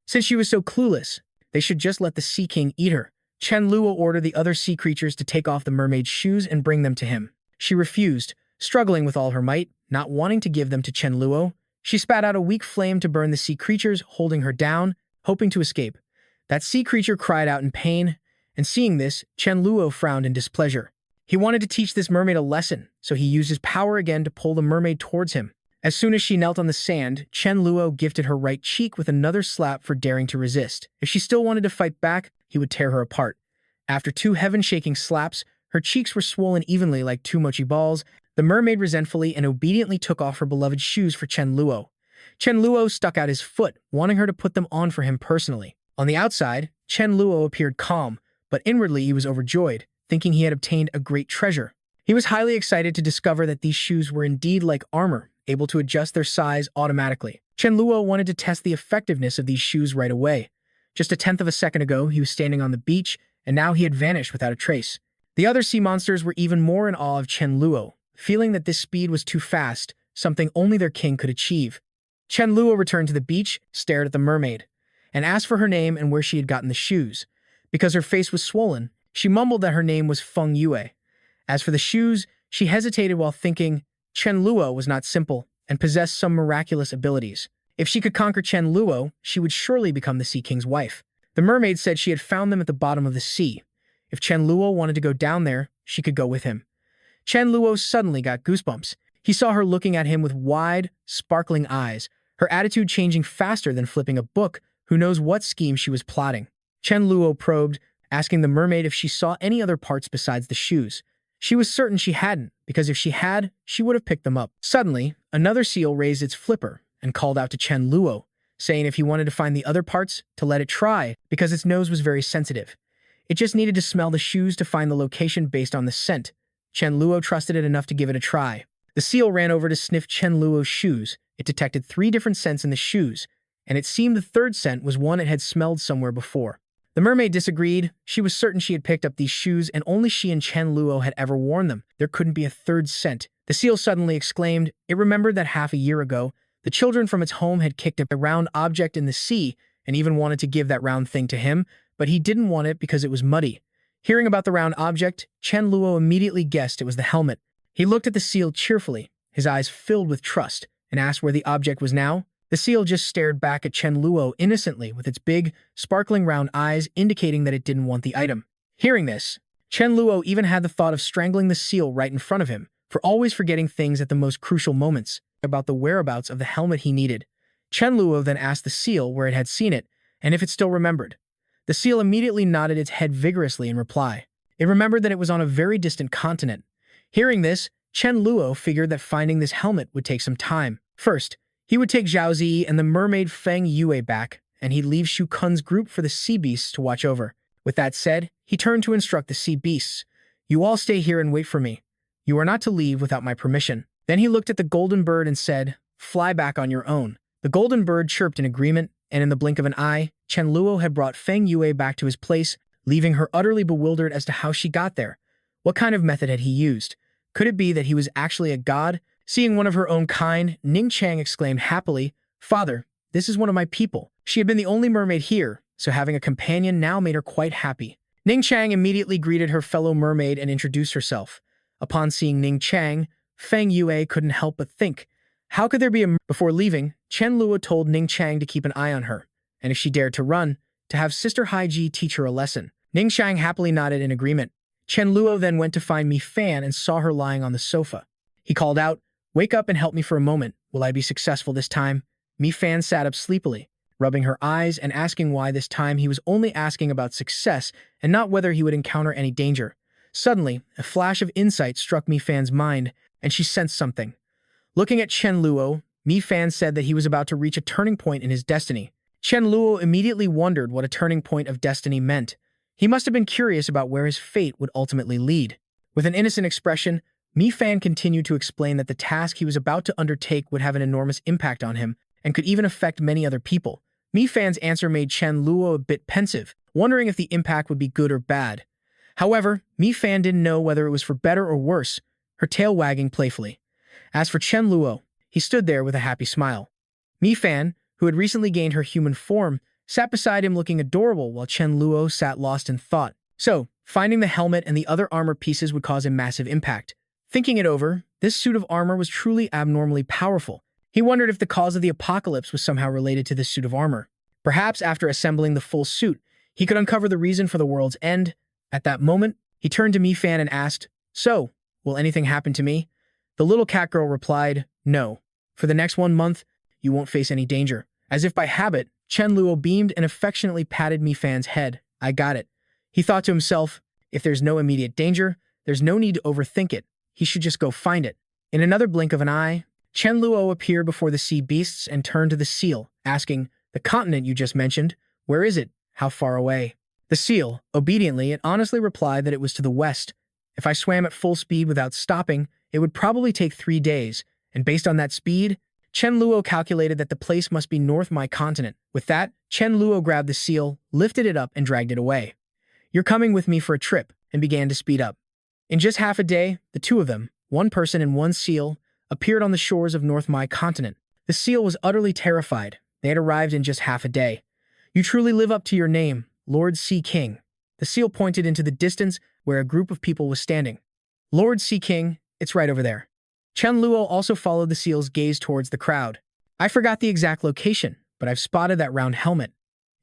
Since she was so clueless, they should just let the Sea King eat her. Chen Luo ordered the other sea creatures to take off the mermaid's shoes and bring them to him. She refused, struggling with all her might, not wanting to give them to Chen Luo. She spat out a weak flame to burn the sea creatures, holding her down, hoping to escape. That sea creature cried out in pain, and seeing this, Chen Luo frowned in displeasure. He wanted to teach this mermaid a lesson, so he used his power again to pull the mermaid towards him. As soon as she knelt on the sand, Chen Luo gifted her right cheek with another slap for daring to resist. If she still wanted to fight back, he would tear her apart. After 2 heaven-shaking slaps, her cheeks were swollen evenly like 2 mochi balls. The mermaid resentfully and obediently took off her beloved shoes for Chen Luo. Chen Luo stuck out his foot, wanting her to put them on for him personally. On the outside, Chen Luo appeared calm, but inwardly he was overjoyed, thinking he had obtained a great treasure. He was highly excited to discover that these shoes were indeed like armor, able to adjust their size automatically. Chen Luo wanted to test the effectiveness of these shoes right away. Just a tenth of a second ago, he was standing on the beach, and now he had vanished without a trace. The other sea monsters were even more in awe of Chen Luo, feeling that this speed was too fast, something only their king could achieve. Chen Luo returned to the beach, stared at the mermaid, and asked for her name and where she had gotten the shoes. Because her face was swollen, she mumbled that her name was Feng Yue. As for the shoes, she hesitated while thinking Chen Luo was not simple and possessed some miraculous abilities. If she could conquer Chen Luo, she would surely become the Sea King's wife. The mermaid said she had found them at the bottom of the sea. If Chen Luo wanted to go down there, she could go with him. Chen Luo suddenly got goosebumps. He saw her looking at him with wide, sparkling eyes, her attitude changing faster than flipping a book. Who knows what scheme she was plotting? Chen Luo probed, asking the mermaid if she saw any other parts besides the shoes. She was certain she hadn't, because if she had, she would have picked them up. Suddenly, another seal raised its flipper and called out to Chen Luo, saying if he wanted to find the other parts, to let it try, because its nose was very sensitive. It just needed to smell the shoes to find the location based on the scent. Chen Luo trusted it enough to give it a try. The seal ran over to sniff Chen Luo's shoes. It detected 3 different scents in the shoes, and it seemed the third scent was one it had smelled somewhere before. The mermaid disagreed. She was certain she had picked up these shoes and only she and Chen Luo had ever worn them. There couldn't be a third scent. The seal suddenly exclaimed. It remembered that half a year ago, the children from its home had kicked a round object in the sea and even wanted to give that round thing to him, but he didn't want it because it was muddy. Hearing about the round object, Chen Luo immediately guessed it was the helmet. He looked at the seal cheerfully, his eyes filled with trust, and asked where the object was now. The seal just stared back at Chen Luo innocently with its big, sparkling round eyes indicating that it didn't want the item. Hearing this, Chen Luo even had the thought of strangling the seal right in front of him, for always forgetting things at the most crucial moments about the whereabouts of the helmet he needed. Chen Luo then asked the seal where it had seen it, and if it still remembered. The seal immediately nodded its head vigorously in reply. It remembered that it was on a very distant continent. Hearing this, Chen Luo figured that finding this helmet would take some time. First, he would take Zhao Zi and the mermaid Feng Yue back, and he'd leave Shu Kun's group for the sea beasts to watch over. With that said, he turned to instruct the sea beasts. You all stay here and wait for me. You are not to leave without my permission. Then he looked at the golden bird and said, fly back on your own. The golden bird chirped in agreement, and in the blink of an eye, Chen Luo had brought Feng Yue back to his place, leaving her utterly bewildered as to how she got there. What kind of method had he used? Could it be that he was actually a god? Seeing one of her own kind, Ning Chang exclaimed happily, Father, this is one of my people. She had been the only mermaid here, so having a companion now made her quite happy. Ning Chang immediately greeted her fellow mermaid and introduced herself. Upon seeing Ning Chang, Feng Yue couldn't help but think, how could there be a Before leaving, Chen Luo told Ning Chang to keep an eye on her, and if she dared to run, to have Sister Haiji teach her a lesson. Ning Chang happily nodded in agreement. Chen Luo then went to find Mi Fan and saw her lying on the sofa. He called out, wake up and help me for a moment. Will I be successful this time? Mi Fan sat up sleepily, rubbing her eyes and asking why this time he was only asking about success and not whether he would encounter any danger. Suddenly, a flash of insight struck Mi Fan's mind, and she sensed something. Looking at Chen Luo, Mi Fan said that he was about to reach a turning point in his destiny. Chen Luo immediately wondered what a turning point of destiny meant. He must have been curious about where his fate would ultimately lead. With an innocent expression, Mi Fan continued to explain that the task he was about to undertake would have an enormous impact on him and could even affect many other people. Mi Fan's answer made Chen Luo a bit pensive, wondering if the impact would be good or bad. However, Mi Fan didn't know whether it was for better or worse, her tail wagging playfully. As for Chen Luo, he stood there with a happy smile. Mi Fan, who had recently gained her human form, sat beside him looking adorable while Chen Luo sat lost in thought. So, finding the helmet and the other armor pieces would cause a massive impact. Thinking it over, this suit of armor was truly abnormally powerful. He wondered if the cause of the apocalypse was somehow related to this suit of armor. Perhaps after assembling the full suit, he could uncover the reason for the world's end. At that moment, he turned to Mi Fan and asked, So, will anything happen to me? The little cat girl replied, No. For the next 1 month, you won't face any danger. As if by habit, Chen Luo beamed and affectionately patted Mi Fan's head. I got it. He thought to himself, if there's no immediate danger, there's no need to overthink it. He should just go find it. In another blink of an eye, Chen Luo appeared before the sea beasts and turned to the seal, asking, The continent you just mentioned, where is it? How far away? The seal, obediently and honestly replied that it was to the west. If I swam at full speed without stopping, it would probably take 3 days, and based on that speed, Chen Luo calculated that the place must be north my continent. With that, Chen Luo grabbed the seal, lifted it up, and dragged it away. "You're coming with me for a trip," and began to speed up. In just half a day, the two of them, one person and one seal, appeared on the shores of North my continent. The seal was utterly terrified. They had arrived in just half a day. "You truly live up to your name, Lord Sea King." The seal pointed into the distance where a group of people was standing. "Lord Sea King, it's right over there." Chen Luo also followed the seal's gaze towards the crowd. "I forgot the exact location, but I've spotted that round helmet."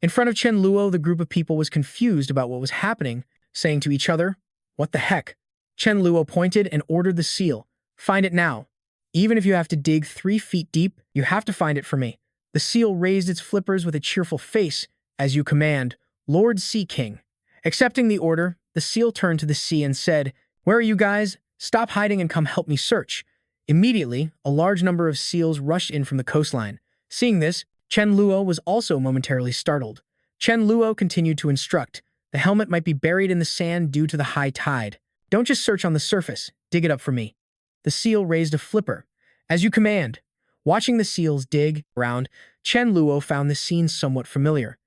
In front of Chen Luo, the group of people was confused about what was happening, saying to each other, "What the heck?" Chen Luo pointed and ordered the seal, "Find it now. Even if you have to dig 3 feet deep, you have to find it for me." The seal raised its flippers with a cheerful face. "As you command, Lord Sea King." Accepting the order, the seal turned to the sea and said, "Where are you guys? Stop hiding and come help me search." Immediately, a large number of seals rushed in from the coastline. Seeing this, Chen Luo was also momentarily startled. Chen Luo continued to instruct, "The helmet might be buried in the sand due to the high tide. Don't just search on the surface, dig it up for me." The seal raised a flipper. "As you command." Watching the seals dig around, Chen Luo found this scene somewhat familiar.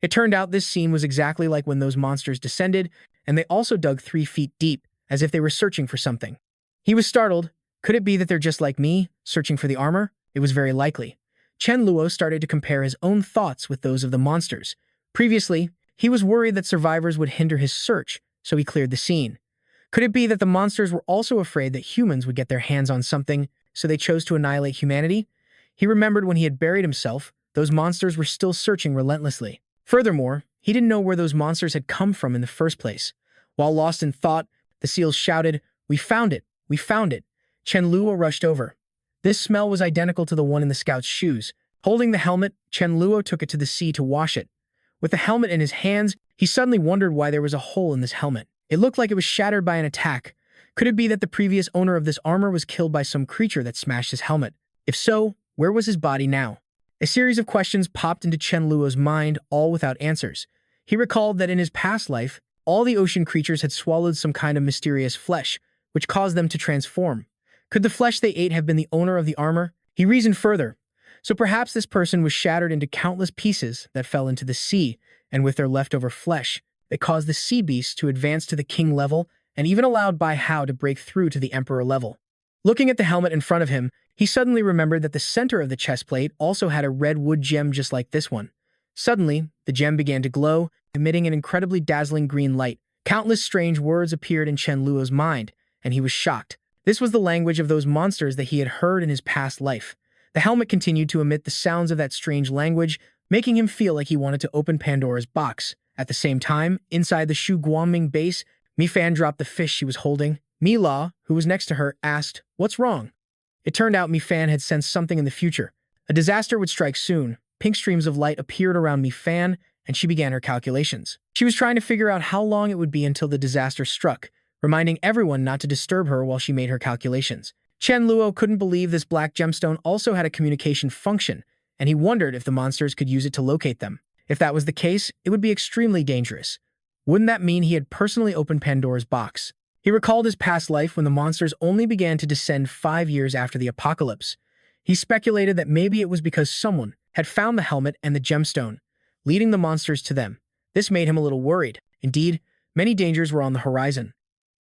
It turned out this scene was exactly like when those monsters descended, and they also dug 3 feet deep, as if they were searching for something. He was startled. Could it be that they're just like me, searching for the armor? It was very likely. Chen Luo started to compare his own thoughts with those of the monsters. Previously, he was worried that survivors would hinder his search, so he cleared the scene. Could it be that the monsters were also afraid that humans would get their hands on something, so they chose to annihilate humanity? He remembered when he had buried himself, those monsters were still searching relentlessly. Furthermore, he didn't know where those monsters had come from in the first place. While lost in thought, the seals shouted, "We found it! We found it!" Chen Luo rushed over. This smell was identical to the one in the scout's shoes. Holding the helmet, Chen Luo took it to the sea to wash it. With the helmet in his hands, he suddenly wondered why there was a hole in this helmet. It looked like it was shattered by an attack. Could it be that the previous owner of this armor was killed by some creature that smashed his helmet? If so, where was his body now? A series of questions popped into Chen Luo's mind, all without answers. He recalled that in his past life, all the ocean creatures had swallowed some kind of mysterious flesh, which caused them to transform. Could the flesh they ate have been the owner of the armor? He reasoned further. So perhaps this person was shattered into countless pieces that fell into the sea, and with their leftover flesh, they caused the sea beasts to advance to the king level and even allowed Bai Hao to break through to the emperor level. Looking at the helmet in front of him, he suddenly remembered that the center of the chest plate also had a red wood gem just like this one. Suddenly, the gem began to glow, emitting an incredibly dazzling green light. Countless strange words appeared in Chen Luo's mind, and he was shocked. This was the language of those monsters that he had heard in his past life. The helmet continued to emit the sounds of that strange language, making him feel like he wanted to open Pandora's box. At the same time, inside the Shu Guangming base, Mi Fan dropped the fish she was holding. Mi La, who was next to her, asked, "What's wrong?" It turned out Mi Fan had sensed something in the future. A disaster would strike soon. Pink streams of light appeared around Mi Fan, and she began her calculations. She was trying to figure out how long it would be until the disaster struck, reminding everyone not to disturb her while she made her calculations. Chen Luo couldn't believe this black gemstone also had a communication function, and he wondered if the monsters could use it to locate them. If that was the case, it would be extremely dangerous. Wouldn't that mean he had personally opened Pandora's box? He recalled his past life when the monsters only began to descend 5 years after the apocalypse. He speculated that maybe it was because someone had found the helmet and the gemstone, leading the monsters to them. This made him a little worried. Indeed, many dangers were on the horizon.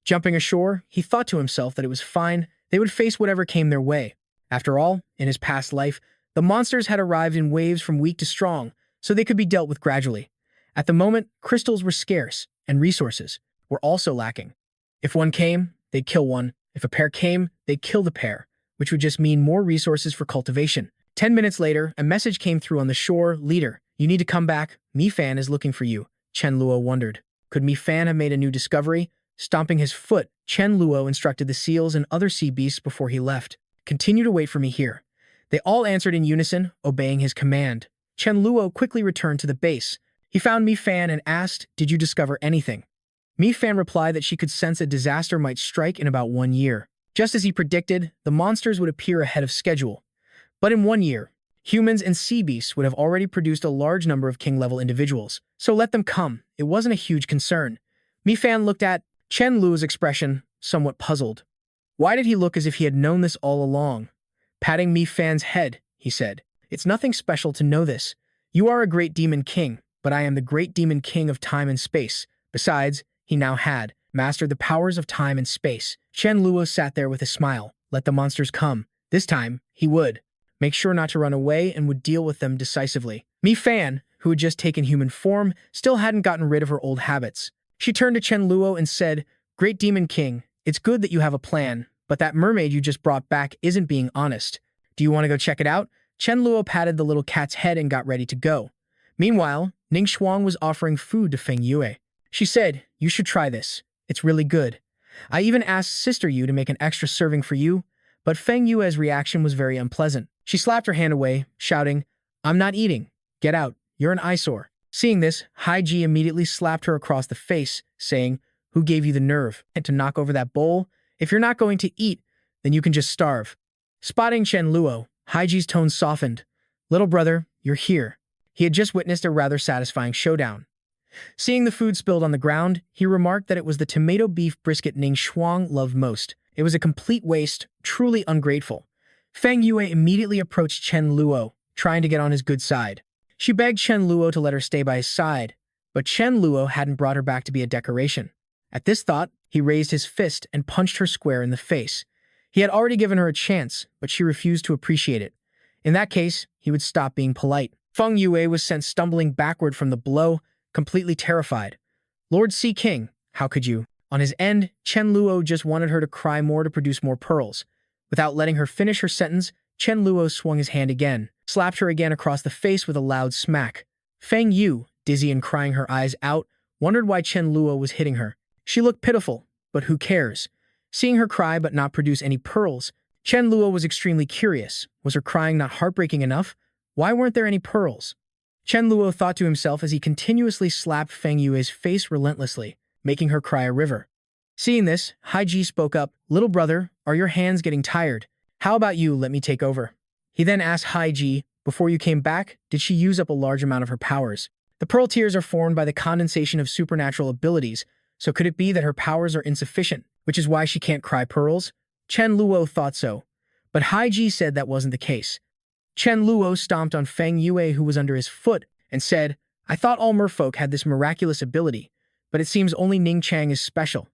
Jumping ashore, he thought to himself that it was fine, they would face whatever came their way. After all, in his past life, the monsters had arrived in waves from weak to strong, so they could be dealt with gradually. At the moment, crystals were scarce, and resources were also lacking. If one came, they'd kill one. If a pair came, they'd kill the pair, which would just mean more resources for cultivation. 10 minutes later, a message came through on the shore. "Leader, you need to come back. Mi Fan is looking for you." Chen Luo wondered. Could Mi Fan have made a new discovery? Stomping his foot, Chen Luo instructed the seals and other sea beasts before he left. "Continue to wait for me here." They all answered in unison, obeying his command. Chen Luo quickly returned to the base. He found Mi Fan and asked, "Did you discover anything?" Mi Fan replied that she could sense a disaster might strike in about 1 year. Just as he predicted, the monsters would appear ahead of schedule. But in 1 year, humans and sea beasts would have already produced a large number of king-level individuals. So let them come. It wasn't a huge concern. Mi Fan looked at Chen Luo's expression, somewhat puzzled. Why did he look as if he had known this all along? Patting Mi Fan's head, he said, "It's nothing special to know this. You are a great demon king, but I am the great demon king of time and space." Besides, he now had mastered the powers of time and space. Chen Luo sat there with a smile. Let the monsters come. This time, he would make sure not to run away and would deal with them decisively. Mi Fan, who had just taken human form, still hadn't gotten rid of her old habits. She turned to Chen Luo and said, "Great Demon King, it's good that you have a plan, but that mermaid you just brought back isn't being honest. Do you want to go check it out?" Chen Luo patted the little cat's head and got ready to go. Meanwhile, Ning Shuang was offering food to Feng Yue. She said, "You should try this. It's really good. I even asked Sister Yu to make an extra serving for you," but Feng Yue's reaction was very unpleasant. She slapped her hand away, shouting, "I'm not eating. Get out. You're an eyesore." Seeing this, Haiji immediately slapped her across the face, saying, "Who gave you the nerve to knock over that bowl? If you're not going to eat, then you can just starve." Spotting Chen Luo, Haiji's tone softened. "Little brother, you're here." He had just witnessed a rather satisfying showdown. Seeing the food spilled on the ground, he remarked that it was the tomato beef brisket Ning Shuang loved most. It was a complete waste, truly ungrateful. Feng Yue immediately approached Chen Luo, trying to get on his good side. She begged Chen Luo to let her stay by his side, but Chen Luo hadn't brought her back to be a decoration. At this thought, he raised his fist and punched her square in the face. He had already given her a chance, but she refused to appreciate it. In that case, he would stop being polite. Feng Yue was sent stumbling backward from the blow, completely terrified. "Lord Sea King, how could you?" On his end, Chen Luo just wanted her to cry more to produce more pearls. Without letting her finish her sentence, Chen Luo swung his hand again, slapped her again across the face with a loud smack. Feng Yu, dizzy and crying her eyes out, wondered why Chen Luo was hitting her. She looked pitiful, but who cares? Seeing her cry but not produce any pearls, Chen Luo was extremely curious. Was her crying not heartbreaking enough? Why weren't there any pearls? Chen Luo thought to himself as he continuously slapped Feng Yue's face relentlessly, making her cry a river. Seeing this, Haiji spoke up, "Little brother, are your hands getting tired? How about you let me take over?" He then asked Haiji, "Before you came back, did she use up a large amount of her powers?" The pearl tears are formed by the condensation of supernatural abilities, so could it be that her powers are insufficient, which is why she can't cry pearls? Chen Luo thought so, but Haiji said that wasn't the case. Chen Luo stomped on Feng Yue, who was under his foot, and said, "I thought all merfolk had this miraculous ability, but it seems only Ning Chang is special."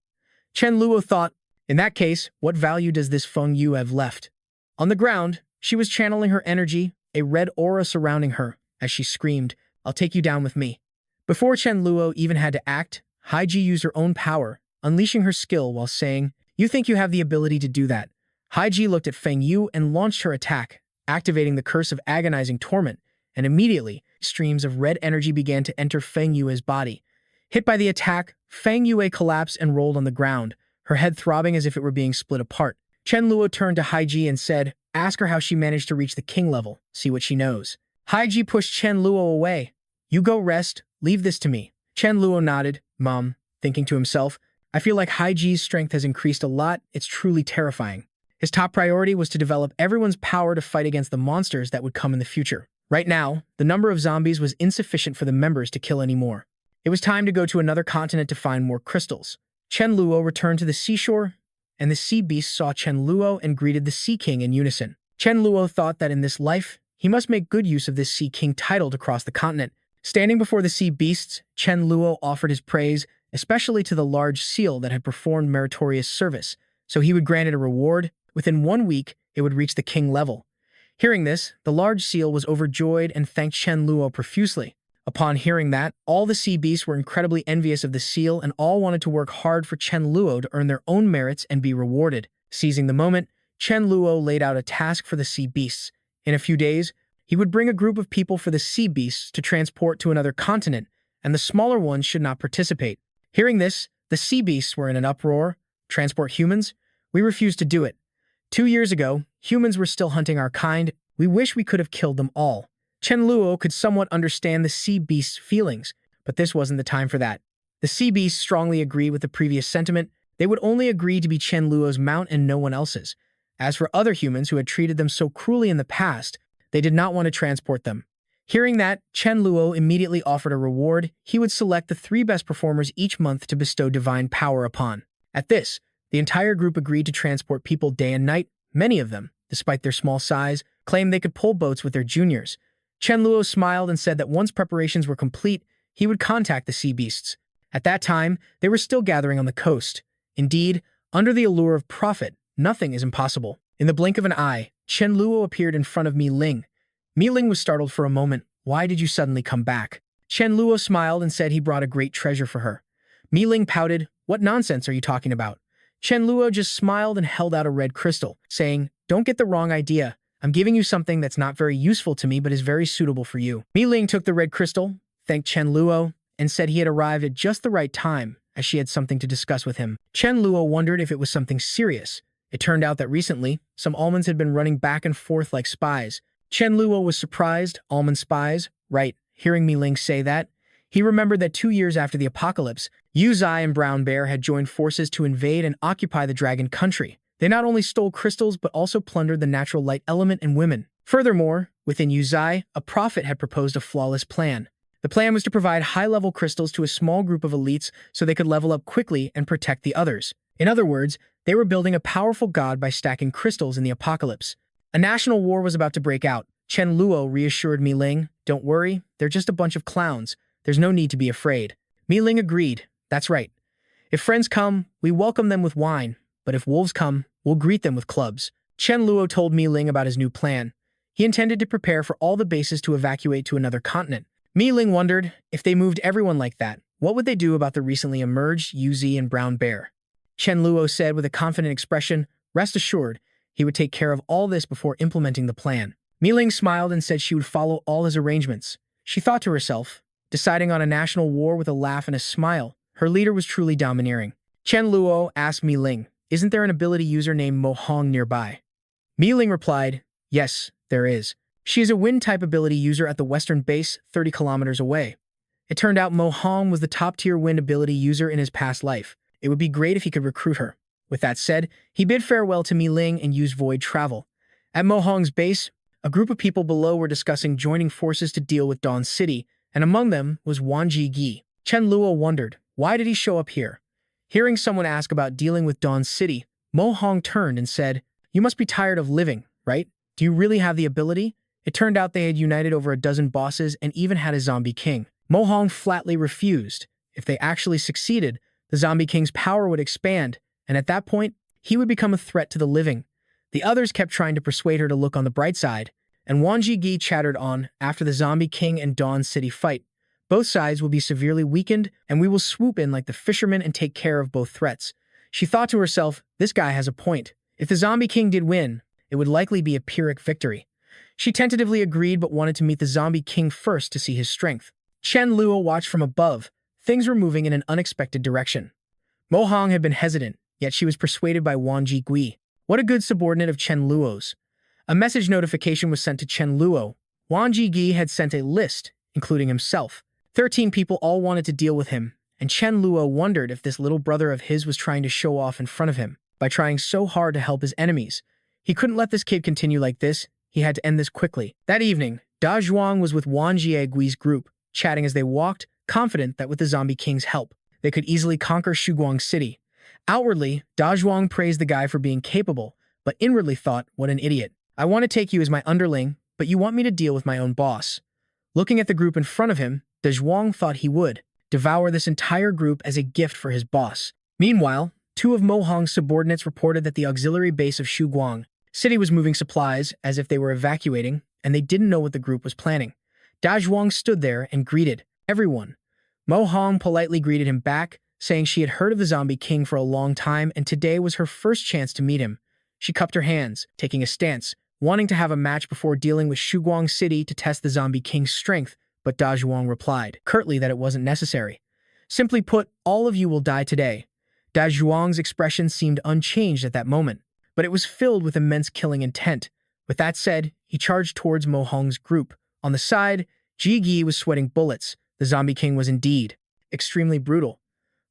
Chen Luo thought, "In that case, what value does this Feng Yu have left?" On the ground, she was channeling her energy, a red aura surrounding her, as she screamed, "I'll take you down with me." Before Chen Luo even had to act, Haiji used her own power, unleashing her skill while saying, "You think you have the ability to do that?" Haiji looked at Feng Yu and launched her attack, activating the curse of agonizing torment, and immediately, streams of red energy began to enter Feng Yue's body. Hit by the attack, Feng Yue collapsed and rolled on the ground, her head throbbing as if it were being split apart. Chen Luo turned to Haiji and said, "Ask her how she managed to reach the king level, see what she knows." Haiji pushed Chen Luo away. "You go rest, leave this to me." Chen Luo nodded, thinking to himself, "I feel like Haiji's strength has increased a lot, it's truly terrifying." His top priority was to develop everyone's power to fight against the monsters that would come in the future. Right now, the number of zombies was insufficient for the members to kill any more. It was time to go to another continent to find more crystals. Chen Luo returned to the seashore, and the sea beasts saw Chen Luo and greeted the Sea King in unison. Chen Luo thought that in this life, he must make good use of this Sea King title to cross the continent. Standing before the sea beasts, Chen Luo offered his praise, especially to the large seal that had performed meritorious service, so he would grant it a reward. Within 1 week, it would reach the king level. Hearing this, the large seal was overjoyed and thanked Chen Luo profusely. Upon hearing that, all the sea beasts were incredibly envious of the seal and all wanted to work hard for Chen Luo to earn their own merits and be rewarded. Seizing the moment, Chen Luo laid out a task for the sea beasts. In a few days, he would bring a group of people for the sea beasts to transport to another continent, and the smaller ones should not participate. Hearing this, the sea beasts were in an uproar. "Transport humans? We refuse to do it. 2 years ago, humans were still hunting our kind. We wish we could have killed them all." Chen Luo could somewhat understand the sea beasts' feelings, but this wasn't the time for that. The sea beasts strongly agreed with the previous sentiment. They would only agree to be Chen Luo's mount and no one else's. As for other humans who had treated them so cruelly in the past, they did not want to transport them. Hearing that, Chen Luo immediately offered a reward. He would select the 3 best performers each month to bestow divine power upon. At this, The entire group agreed to transport people day and night. Many of them, despite their small size, claimed they could pull boats with their juniors. Chen Luo smiled and said that once preparations were complete, he would contact the sea beasts. At that time, they were still gathering on the coast. Indeed, under the allure of profit, nothing is impossible. In the blink of an eye, Chen Luo appeared in front of Mi Ling. Mi Ling was startled for a moment. Why did you suddenly come back? Chen Luo smiled and said he brought a great treasure for her. Mi Ling pouted. What nonsense are you talking about? Chen Luo just smiled and held out a red crystal, saying, Don't get the wrong idea. I'm giving you something that's not very useful to me but is very suitable for you. Mi Ling took the red crystal, thanked Chen Luo, and said he had arrived at just the right time, as she had something to discuss with him. Chen Luo wondered if it was something serious. It turned out that recently, some almonds had been running back and forth like spies. Chen Luo was surprised. Almond spies? Right. Hearing Mi Ling say that, he remembered that 2 years after the apocalypse, Yu Zai and Brown Bear had joined forces to invade and occupy the Dragon Country. They not only stole crystals but also plundered the natural light element and women. Furthermore, within Yu Zai, a prophet had proposed a flawless plan. The plan was to provide high-level crystals to a small group of elites so they could level up quickly and protect the others. In other words, they were building a powerful god by stacking crystals in the apocalypse. A national war was about to break out. Chen Luo reassured Mi Ling, Don't worry, they're just a bunch of clowns. There's no need to be afraid. Mi Ling agreed. That's right. If friends come, we welcome them with wine, but if wolves come, we'll greet them with clubs. Chen Luo told Mi Ling about his new plan. He intended to prepare for all the bases to evacuate to another continent. Mi Ling wondered, if they moved everyone like that, what would they do about the recently emerged Yu Zi and Brown Bear? Chen Luo said with a confident expression, Rest assured, he would take care of all this before implementing the plan. Mi Ling smiled and said she would follow all his arrangements. She thought to herself, deciding on a national war with a laugh and a smile. Her leader was truly domineering. Chen Luo asked Mi Ling, Isn't there an ability user named Mo Hong nearby? Mi Ling replied, Yes, there is. She is a wind-type ability user at the western base, 30 kilometers away. It turned out Mo Hong was the top-tier wind ability user in his past life. It would be great if he could recruit her. With that said, he bid farewell to Mi Ling and used void travel. At Mo Hong's base, a group of people below were discussing joining forces to deal with Dawn City, and among them was Wang Ji. Chen Luo wondered, why did he show up here? Hearing someone ask about dealing with Dawn City, Mo Hong turned and said, You must be tired of living, right? Do you really have the ability? It turned out they had united over a dozen bosses and even had a zombie king. Mo Hong flatly refused. If they actually succeeded, the zombie king's power would expand, and at that point, he would become a threat to the living. The others kept trying to persuade her to look on the bright side, and Wang Ji chattered on, after the zombie king and Dawn City fight. Both sides will be severely weakened, and we will swoop in like the fishermen and take care of both threats. She thought to herself, this guy has a point. If the zombie king did win, it would likely be a Pyrrhic victory. She tentatively agreed but wanted to meet the zombie king first to see his strength. Chen Luo watched from above. Things were moving in an unexpected direction. Mo Hong had been hesitant, yet she was persuaded by Wang Ji. What a good subordinate of Chen Luo's. A message notification was sent to Chen Luo. Wang Ji had sent a list, including himself. 13 people all wanted to deal with him, and Chen Luo wondered if this little brother of his was trying to show off in front of him by trying so hard to help his enemies. He couldn't let this kid continue like this. He had to end this quickly. That evening, Da Zhuang was with Wang Jiegui's group, chatting as they walked, confident that with the Zombie King's help, they could easily conquer Shuguang City. Outwardly, Da Zhuang praised the guy for being capable, but inwardly thought, what an idiot. I want to take you as my underling, but you want me to deal with my own boss. Looking at the group in front of him, Da Zhuang thought he would devour this entire group as a gift for his boss. Meanwhile, 2 of Mo Hong's subordinates reported that the auxiliary base of Shuguang City was moving supplies as if they were evacuating, and they didn't know what the group was planning. Da Zhuang stood there and greeted everyone. Mo Hong politely greeted him back, saying she had heard of the Zombie King for a long time and today was her first chance to meet him. She cupped her hands, taking a stance, wanting to have a match before dealing with Shuguang City to test the Zombie King's strength, but Da Zhuang replied curtly that it wasn't necessary. Simply put, all of you will die today. Da Zhuang's expression seemed unchanged at that moment, but it was filled with immense killing intent. With that said, he charged towards Mo Hong's group. On the side, Ji Gi was sweating bullets. The Zombie King was indeed extremely brutal.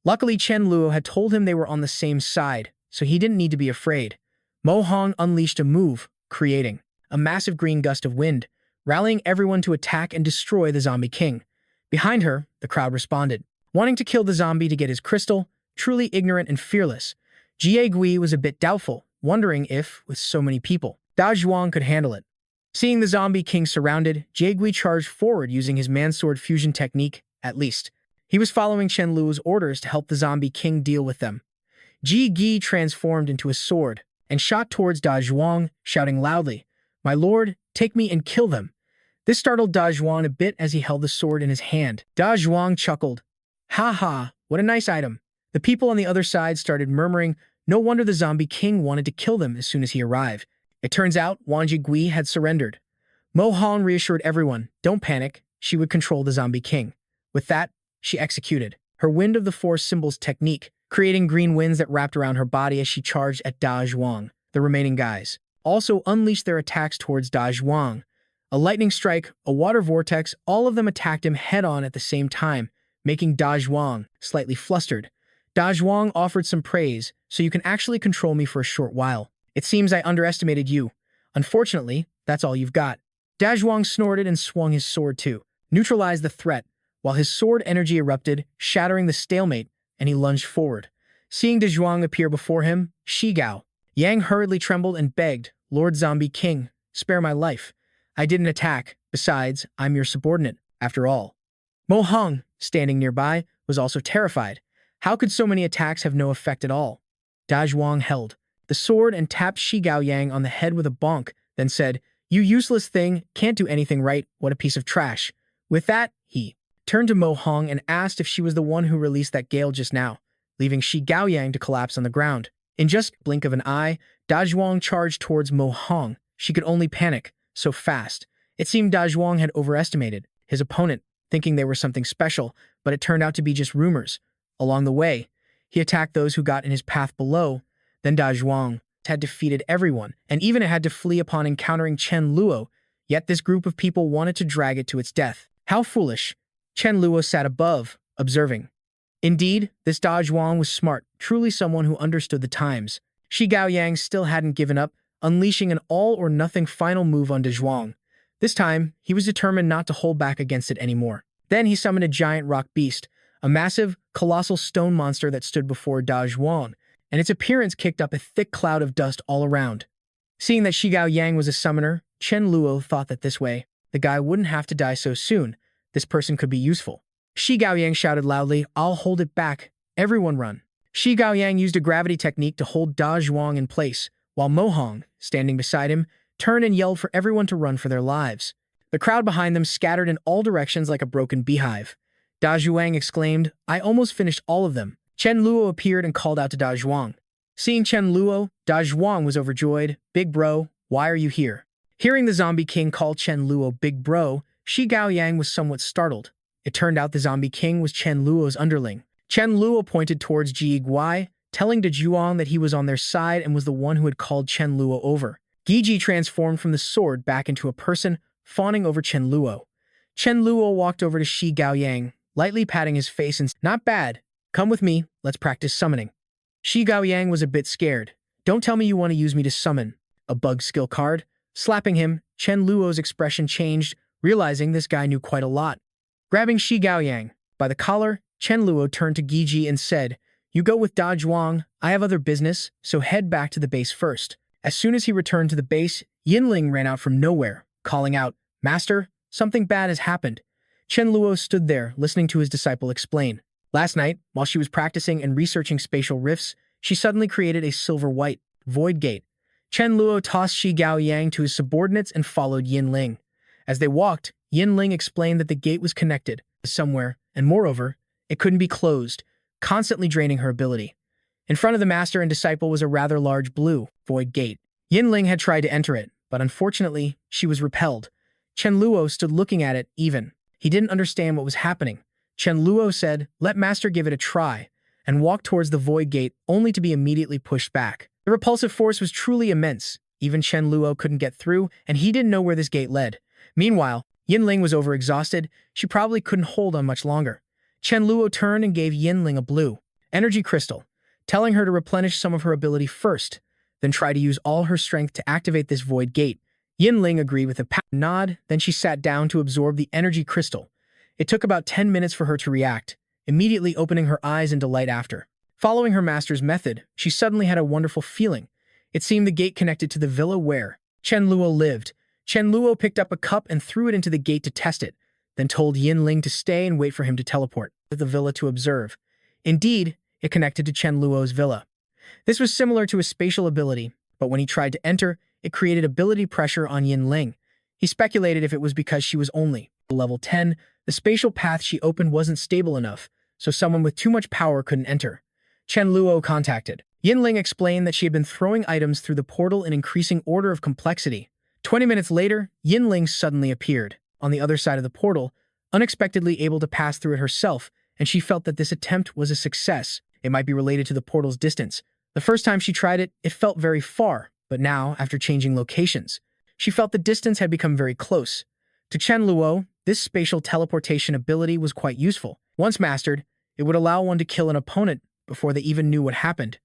Luckily, Chen Luo had told him they were on the same side, so he didn't need to be afraid. Mo Hong unleashed a move, creating a massive green gust of wind, rallying everyone to attack and destroy the Zombie King. Behind her, the crowd responded, wanting to kill the zombie to get his crystal, truly ignorant and fearless. Jie Gui was a bit doubtful, wondering if, with so many people, Da Zhuang could handle it. Seeing the zombie king surrounded, Jie Gui charged forward using his man-sword fusion technique, at least. He was following Chen Luo's orders to help the zombie king deal with them. Ji Gi transformed into a sword and shot towards Da Zhuang, shouting loudly, "My lord, take me and kill them." This startled Da Zhuang a bit as he held the sword in his hand. Da Zhuang chuckled. "Ha ha, what a nice item." The people on the other side started murmuring, no wonder the zombie king wanted to kill them as soon as he arrived. It turns out Wang Jigui had surrendered. Mo Hong reassured everyone, don't panic, she would control the zombie king. With that, she executed her Wind of the Four Symbols technique, creating green winds that wrapped around her body as she charged at Da Zhuang. The remaining guys also unleashed their attacks towards Da Zhuang. A lightning strike, a water vortex, all of them attacked him head-on at the same time, making Da Zhuang slightly flustered. Da Zhuang offered some praise, so you can actually control me for a short while. It seems I underestimated you. Unfortunately, that's all you've got. Da Zhuang snorted and swung his sword to neutralize the threat, while his sword energy erupted, shattering the stalemate, and he lunged forward. Seeing Da Zhuang appear before him, Shigao Yang hurriedly trembled and begged, Lord Zombie King, spare my life. I didn't attack. Besides, I'm your subordinate, after all. Mo Hong, standing nearby, was also terrified. How could so many attacks have no effect at all? Da Zhuang held the sword and tapped Shigao Yang on the head with a bonk, then said, You useless thing, can't do anything right, what a piece of trash. With that, he turned to Mo Hong and asked if she was the one who released that gale just now, leaving Shigao Yang to collapse on the ground. In just a blink of an eye, Da Zhuang charged towards Mo Hong. She could only panic, so fast. It seemed Da Zhuang had overestimated his opponent, thinking they were something special, but it turned out to be just rumors. Along the way, he attacked those who got in his path below. Then Da Zhuang had defeated everyone, and even had to flee upon encountering Chen Luo, yet this group of people wanted to drag it to its death. How foolish! Chen Luo sat above, observing. Indeed, this Da Zhuang was smart, truly someone who understood the times. Shigao Yang still hadn't given up, unleashing an all-or-nothing final move on Da Zhuang. This time, he was determined not to hold back against it anymore. Then he summoned a giant rock beast, a massive, colossal stone monster that stood before Da Zhuang, and its appearance kicked up a thick cloud of dust all around. Seeing that Shigao Yang was a summoner, Chen Luo thought that this way, the guy wouldn't have to die so soon. This person could be useful. Shigao Yang shouted loudly, I'll hold it back. Everyone run. Shigao Yang used a gravity technique to hold Da Zhuang in place, while Mo Hong, standing beside him, turned and yelled for everyone to run for their lives. The crowd behind them scattered in all directions like a broken beehive. Da Zhuang exclaimed, I almost finished all of them. Chen Luo appeared and called out to Da Zhuang. Seeing Chen Luo, Da Zhuang was overjoyed. Big bro, why are you here? Hearing the zombie king call Chen Luo big bro, Shigao Yang was somewhat startled. It turned out the zombie king was Chen Luo's underling. Chen Luo pointed towards Ji Guai, telling Da Zhuang that he was on their side and was the one who had called Chen Luo over. Giji transformed from the sword back into a person, fawning over Chen Luo. Chen Luo walked over to Shigao Yang, lightly patting his face and said, Not bad. Come with me, let's practice summoning. Shigao Yang was a bit scared. Don't tell me you want to use me to summon. A bug skill card? Slapping him, Chen Luo's expression changed, realizing this guy knew quite a lot. Grabbing Shigao Yang by the collar, Chen Luo turned to Giji and said, You go with Da Zhuang, I have other business, so head back to the base first. As soon as he returned to the base, Yinling ran out from nowhere, calling out, Master, something bad has happened. Chen Luo stood there, listening to his disciple explain. Last night, while she was practicing and researching spatial rifts, she suddenly created a silver-white void gate. Chen Luo tossed Shigao Yang to his subordinates and followed Yinling. As they walked, Yinling explained that the gate was connected somewhere, and moreover, it couldn't be closed, constantly draining her ability. In front of the master and disciple was a rather large blue void gate. Yinling had tried to enter it, but unfortunately, she was repelled. Chen Luo stood looking at it even. He didn't understand what was happening. Chen Luo said, Let master give it a try, and walked towards the void gate only to be immediately pushed back. The repulsive force was truly immense. Even Chen Luo couldn't get through, and he didn't know where this gate led. Meanwhile, Yinling was overexhausted. She probably couldn't hold on much longer. Chen Luo turned and gave Yinling a blue energy crystal, telling her to replenish some of her ability first, then try to use all her strength to activate this void gate. Yinling agreed with a nod, then she sat down to absorb the energy crystal. It took about 10 minutes for her to react, immediately opening her eyes in delight after Following her master's method, she suddenly had a wonderful feeling. It seemed the gate connected to the villa where Chen Luo lived. Chen Luo picked up a cup and threw it into the gate to test it, then told Yin Ling to stay and wait for him to teleport to the villa to observe. Indeed, it connected to Chen Luo's villa. This was similar to his spatial ability, but when he tried to enter, it created ability pressure on Yin Ling. He speculated if it was because she was only level 10, the spatial path she opened wasn't stable enough, so someone with too much power couldn't enter. Chen Luo contacted. Yin Ling explained that she had been throwing items through the portal in increasing order of complexity. 20 minutes later, Yin Ling suddenly appeared on the other side of the portal, unexpectedly able to pass through it herself, and she felt that this attempt was a success. It might be related to the portal's distance. The first time she tried it, it felt very far, but now, after changing locations, she felt the distance had become very close. To Chen Luo, this spatial teleportation ability was quite useful. Once mastered, it would allow one to kill an opponent before they even knew what happened.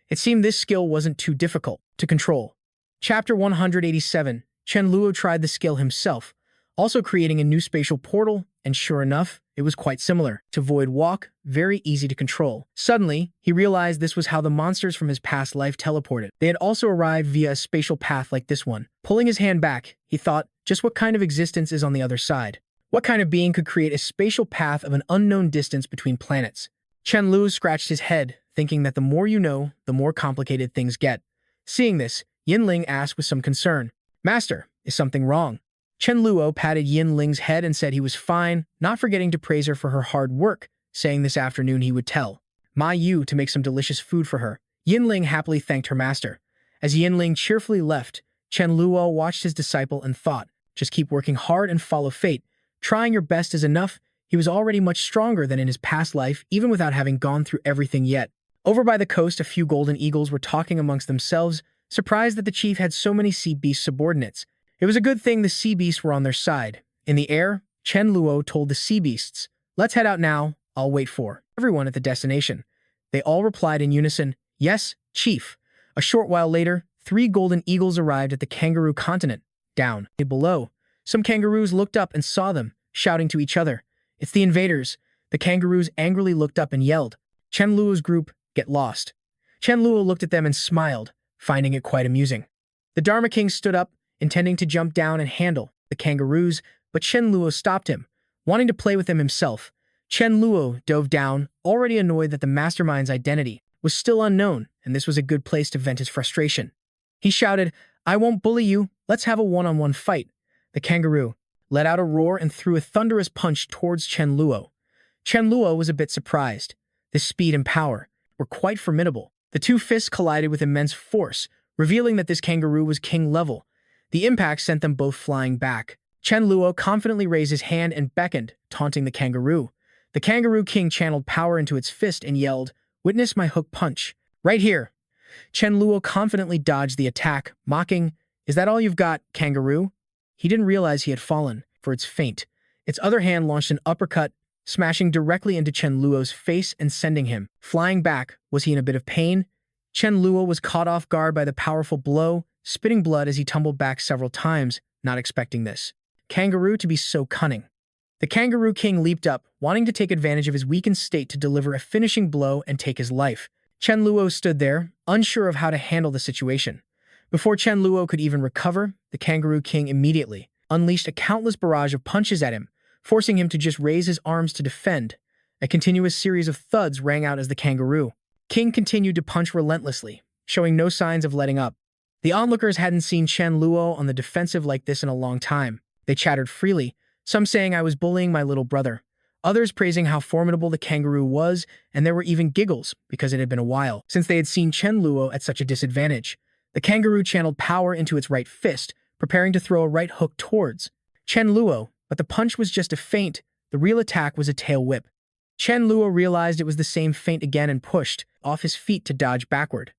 It seemed this skill wasn't too difficult to control. Chapter 187, Chen Luo tried the skill himself, also creating a new spatial portal, and sure enough, it was quite similar to Void Walk, very easy to control. Suddenly, he realized this was how the monsters from his past life teleported. They had also arrived via a spatial path like this one. Pulling his hand back, he thought, just what kind of existence is on the other side? What kind of being could create a spatial path of an unknown distance between planets? Chen Luo scratched his head, thinking that the more you know, the more complicated things get. Seeing this, Yin Ling asked with some concern, "Master, is something wrong?" Chen Luo patted Yin Ling's head and said he was fine, not forgetting to praise her for her hard work, saying this afternoon he would tell Ma Yu to make some delicious food for her. Yin Ling happily thanked her master. As Yin Ling cheerfully left, Chen Luo watched his disciple and thought, just keep working hard and follow fate. Trying your best is enough. He was already much stronger than in his past life, even without having gone through everything yet. Over by the coast, a few golden eagles were talking amongst themselves, surprised that the chief had so many sea beast subordinates. It was a good thing the sea beasts were on their side. In the air, Chen Luo told the sea beasts, "Let's head out now. I'll wait for everyone at the destination." They all replied in unison, "Yes, chief." A short while later, 3 golden eagles arrived at the kangaroo continent. Down below, some kangaroos looked up and saw them, shouting to each other, "It's the invaders." The kangaroos angrily looked up and yelled, "Chen Luo's group, get lost." Chen Luo looked at them and smiled, finding it quite amusing. The Dharma King stood up, intending to jump down and handle the kangaroos, but Chen Luo stopped him, wanting to play with them himself. Chen Luo dove down, already annoyed that the mastermind's identity was still unknown, and this was a good place to vent his frustration. He shouted, "I won't bully you, let's have a one-on-one fight." The kangaroo let out a roar and threw a thunderous punch towards Chen Luo. Chen Luo was a bit surprised. This speed and power were quite formidable. The 2 fists collided with immense force, revealing that this kangaroo was king level. The impact sent them both flying back. Chen Luo confidently raised his hand and beckoned, taunting the kangaroo. The kangaroo king channeled power into its fist and yelled, "Witness my hook punch. Right here." Chen Luo confidently dodged the attack, mocking, "Is that all you've got, kangaroo?" He didn't realize he had fallen, for its feint. Its other hand launched an uppercut, smashing directly into Chen Luo's face and sending him flying back. Was he in a bit of pain? Chen Luo was caught off guard by the powerful blow, spitting blood as he tumbled back several times, not expecting this kangaroo to be so cunning. The kangaroo king leaped up, wanting to take advantage of his weakened state to deliver a finishing blow and take his life. Chen Luo stood there, unsure of how to handle the situation. Before Chen Luo could even recover, the kangaroo king immediately unleashed a countless barrage of punches at him, forcing him to just raise his arms to defend. A continuous series of thuds rang out as the kangaroo king continued to punch relentlessly, showing no signs of letting up. The onlookers hadn't seen Chen Luo on the defensive like this in a long time. They chattered freely, some saying I was bullying my little brother, others praising how formidable the kangaroo was, and there were even giggles because it had been a while since they had seen Chen Luo at such a disadvantage. The kangaroo channeled power into its right fist, preparing to throw a right hook towards Chen Luo, but the punch was just a feint. The real attack was a tail whip. Chen Luo realized it was the same feint again and pushed off his feet to dodge backward.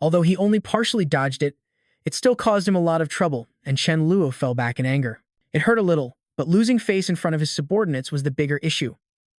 Although he only partially dodged it, it still caused him a lot of trouble, and Chen Luo fell back in anger. It hurt a little, but losing face in front of his subordinates was the bigger issue.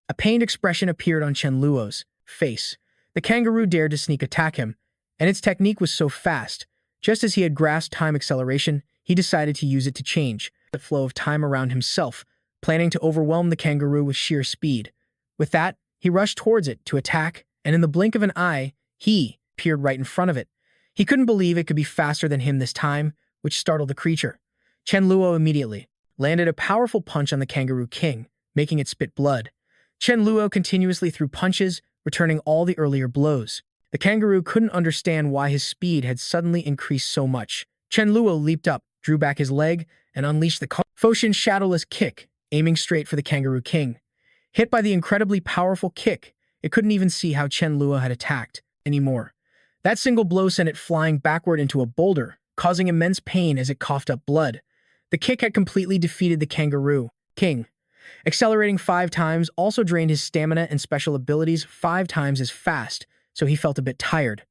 A pained expression appeared on Chen Luo's face. The kangaroo dared to sneak attack him, and its technique was so fast. Just as he had grasped time acceleration, he decided to use it to change the flow of time around himself, planning to overwhelm the kangaroo with sheer speed. With that, he rushed towards it to attack, and in the blink of an eye, he appeared right in front of it. He couldn't believe it could be faster than him this time, which startled the creature. Chen Luo immediately landed a powerful punch on the Kangaroo King, making it spit blood. Chen Luo continuously threw punches, returning all the earlier blows. The kangaroo couldn't understand why his speed had suddenly increased so much. Chen Luo leaped up, drew back his leg, and unleashed the Foshin shadowless kick, aiming straight for the Kangaroo King. Hit by the incredibly powerful kick, it couldn't even see how Chen Luo had attacked anymore. That single blow sent it flying backward into a boulder, causing immense pain as it coughed up blood. The kick had completely defeated the Kangaroo King. Accelerating 5 times also drained his stamina and special abilities 5 times as fast, so he felt a bit tired.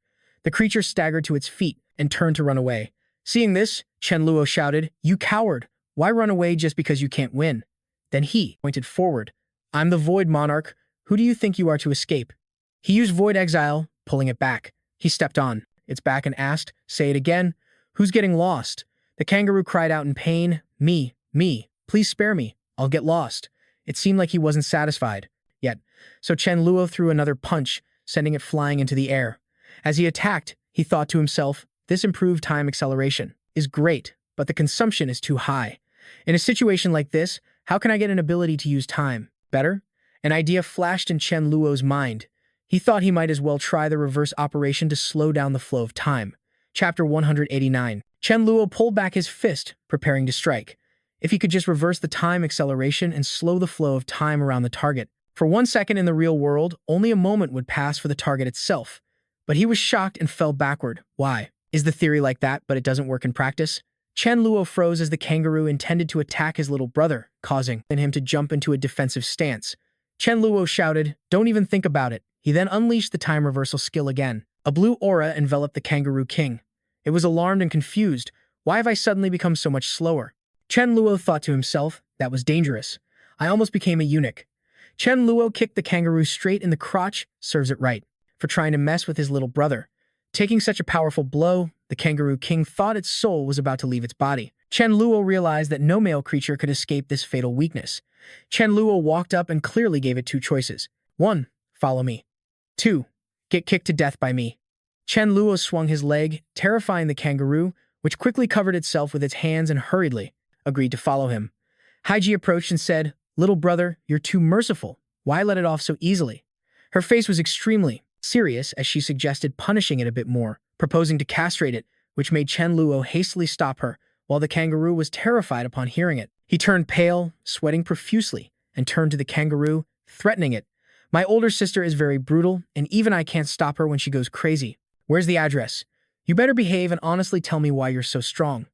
The creature staggered to its feet and turned to run away. Seeing this, Chen Luo shouted, "You coward! Why run away just because you can't win?" Then he pointed forward. "I'm the Void Monarch. Who do you think you are to escape?" He used Void Exile, pulling it back. He stepped on its back and asked, "Say it again. Who's getting lost?" The kangaroo cried out in pain, Me. Please spare me. I'll get lost." It seemed like he wasn't satisfied yet, so Chen Luo threw another punch, sending it flying into the air. As he attacked, he thought to himself, "This improved time acceleration is great, but the consumption is too high. In a situation like this, how can I get an ability to use time better?" An idea flashed in Chen Luo's mind. He thought he might as well try the reverse operation to slow down the flow of time. Chapter 189. Chen Luo pulled back his fist, preparing to strike. If he could just reverse the time acceleration and slow the flow of time around the target. For 1 second in the real world, only a moment would pass for the target itself. But he was shocked and fell backward. Why? Is the theory like that, but it doesn't work in practice? Chen Luo froze as the kangaroo intended to attack his little brother, causing him to jump into a defensive stance. Chen Luo shouted, "Don't even think about it." He then unleashed the time reversal skill again. A blue aura enveloped the Kangaroo King. It was alarmed and confused. Why have I suddenly become so much slower? Chen Luo thought to himself, that was dangerous. I almost became a eunuch. Chen Luo kicked the kangaroo straight in the crotch, serves it right, for trying to mess with his little brother. Taking such a powerful blow, the Kangaroo King thought its soul was about to leave its body. Chen Luo realized that no male creature could escape this fatal weakness. Chen Luo walked up and clearly gave it 2 choices. 1. Follow me. 2. Get kicked to death by me. Chen Luo swung his leg, terrifying the kangaroo, which quickly covered itself with its hands and hurriedly agreed to follow him. Haiji approached and said, "Little brother, you're too merciful. Why let it off so easily?" Her face was extremely serious as she suggested punishing it a bit more, proposing to castrate it, which made Chen Luo hastily stop her, while the kangaroo was terrified upon hearing it. He turned pale, sweating profusely, and turned to the kangaroo, threatening it. "My older sister is very brutal, and even I can't stop her when she goes crazy. Where's the address? You better behave and honestly tell me why you're so strong."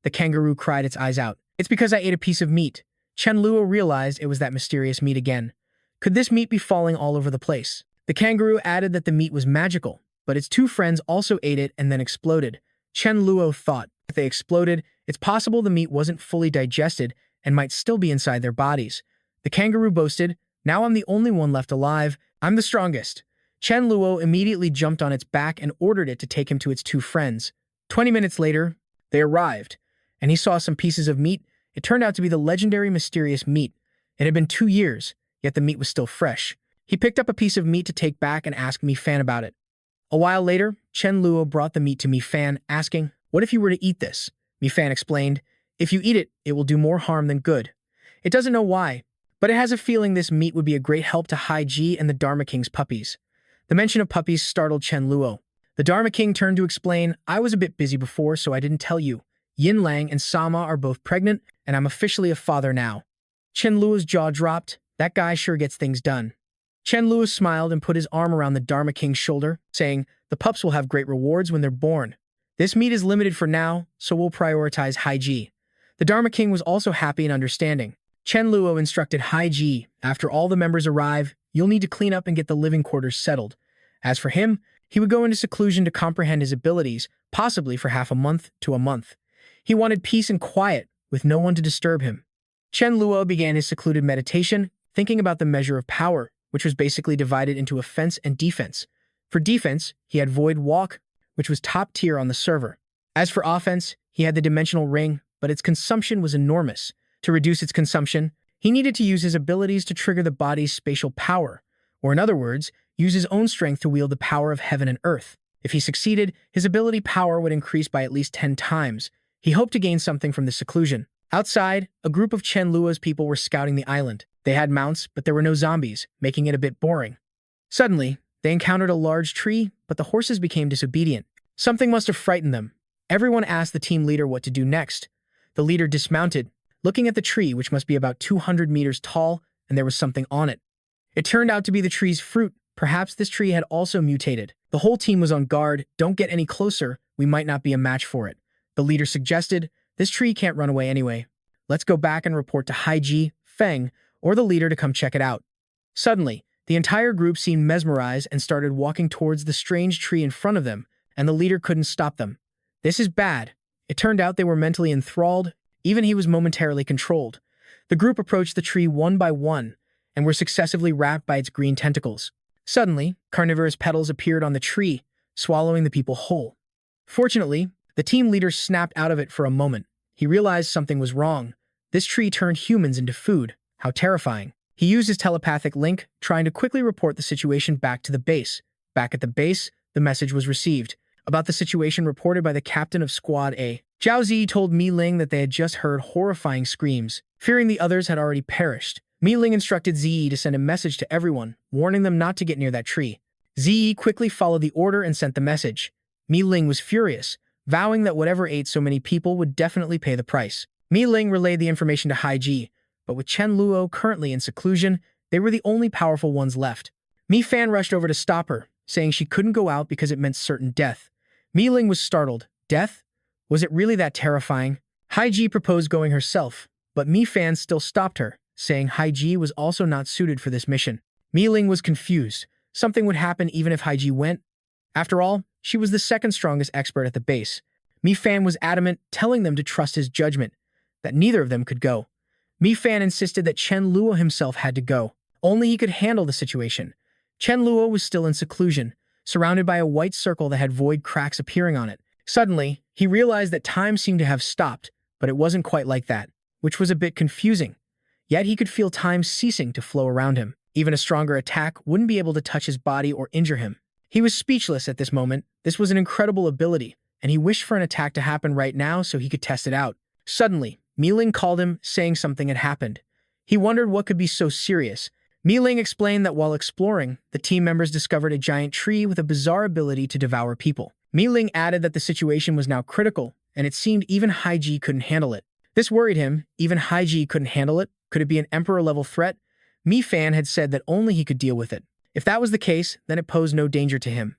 The kangaroo cried its eyes out. "It's because I ate a piece of meat." Chen Luo realized it was that mysterious meat again. Could this meat be falling all over the place? The kangaroo added that the meat was magical, but its 2 friends also ate it and then exploded. Chen Luo thought, if they exploded, it's possible the meat wasn't fully digested and might still be inside their bodies. The kangaroo boasted, "Now I'm the only one left alive. I'm the strongest." Chen Luo immediately jumped on its back and ordered it to take him to its 2 friends. 20 minutes later, they arrived, and he saw some pieces of meat. It turned out to be the legendary mysterious meat. It had been 2 years, yet the meat was still fresh. He picked up a piece of meat to take back and asked Mi Fan about it. A while later, Chen Luo brought the meat to Mi Fan, asking, "What if you were to eat this?" Mi Fan explained, "If you eat it, it will do more harm than good." It doesn't know why, but it has a feeling this meat would be a great help to Haiji and the Dharma King's puppies. The mention of puppies startled Chen Luo. The Dharma King turned to explain, "I was a bit busy before, so I didn't tell you. Yin Lang and Sama are both pregnant, and I'm officially a father now." Chen Luo's jaw dropped. That guy sure gets things done. Chen Luo smiled and put his arm around the Dharma King's shoulder, saying, "The pups will have great rewards when they're born. This meat is limited for now, so we'll prioritize Haiji." The Dharma King was also happy and understanding. Chen Luo instructed Haiji, "After all the members arrive, you'll need to clean up and get the living quarters settled." As for him, he would go into seclusion to comprehend his abilities, possibly for half a month to a month. He wanted peace and quiet, with no one to disturb him. Chen Luo began his secluded meditation, thinking about the measure of power, which was basically divided into offense and defense. For defense, he had Void Walk, which was top tier on the server. As for offense, he had the Dimensional Ring, but its consumption was enormous. To reduce its consumption, he needed to use his abilities to trigger the body's spatial power, or in other words, use his own strength to wield the power of heaven and earth. If he succeeded, his ability power would increase by at least 10 times. He hoped to gain something from this seclusion. Outside, a group of Chen Luo's people were scouting the island. They had mounts, but there were no zombies, making it a bit boring. Suddenly, they encountered a large tree, but the horses became disobedient. Something must have frightened them. Everyone asked the team leader what to do next. The leader dismounted, looking at the tree, which must be about 200 meters tall, and there was something on it. It turned out to be the tree's fruit. Perhaps this tree had also mutated. The whole team was on guard. Don't get any closer. We might not be a match for it. The leader suggested, this tree can't run away anyway. Let's go back and report to Haiji, Feng, or the leader to come check it out. Suddenly, the entire group seemed mesmerized and started walking towards the strange tree in front of them, and the leader couldn't stop them. This is bad. It turned out they were mentally enthralled. Even he was momentarily controlled. The group approached the tree one by one, and were successively wrapped by its green tentacles. Suddenly, carnivorous petals appeared on the tree, swallowing the people whole. Fortunately, the team leader snapped out of it for a moment. He realized something was wrong. This tree turned humans into food. How terrifying. He used his telepathic link, trying to quickly report the situation back to the base. Back at the base, the message was received. About the situation reported by the captain of Squad A. Zhao Zi told Mi Ling that they had just heard horrifying screams. Fearing the others had already perished, Mi Ling instructed Zi to send a message to everyone, warning them not to get near that tree. Zi quickly followed the order and sent the message. Mi Ling was furious, vowing that whatever ate so many people would definitely pay the price. Mi Ling relayed the information to Haiji, but with Chen Luo currently in seclusion, they were the only powerful ones left. Mi Fan rushed over to stop her, saying she couldn't go out because it meant certain death. Mi Ling was startled. Death? Was it really that terrifying? Haiji proposed going herself, but Mi Fan still stopped her, saying Haiji was also not suited for this mission. Mi Ling was confused. Something would happen even if Haiji went. After all, she was the second strongest expert at the base. Mi Fan was adamant, telling them to trust his judgment, that neither of them could go. Mi Fan insisted that Chen Luo himself had to go. Only he could handle the situation. Chen Luo was still in seclusion, surrounded by a white circle that had void cracks appearing on it. Suddenly, he realized that time seemed to have stopped, but it wasn't quite like that, which was a bit confusing. Yet he could feel time ceasing to flow around him. Even a stronger attack wouldn't be able to touch his body or injure him. He was speechless at this moment. This was an incredible ability, and he wished for an attack to happen right now so he could test it out. Suddenly, Mi Ling called him, saying something had happened. He wondered what could be so serious. Mi Ling explained that while exploring, the team members discovered a giant tree with a bizarre ability to devour people. Mi Ling added that the situation was now critical, and it seemed even Haiji couldn't handle it. This worried him. Even Haiji couldn't handle it. Could it be an Emperor-level threat? Mi Fan had said that only he could deal with it. If that was the case, then it posed no danger to him.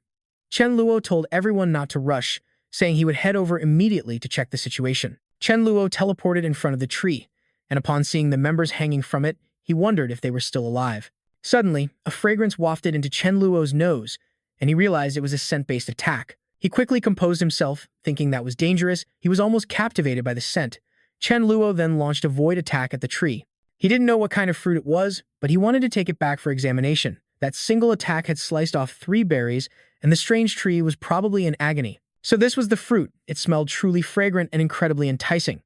Chen Luo told everyone not to rush, saying he would head over immediately to check the situation. Chen Luo teleported in front of the tree, and upon seeing the members hanging from it, he wondered if they were still alive. Suddenly, a fragrance wafted into Chen Luo's nose, and he realized it was a scent-based attack. He quickly composed himself, thinking that was dangerous. He was almost captivated by the scent. Chen Luo then launched a void attack at the tree. He didn't know what kind of fruit it was, but he wanted to take it back for examination. That single attack had sliced off 3 berries, and the strange tree was probably in agony. So this was the fruit. It smelled truly fragrant and incredibly enticing.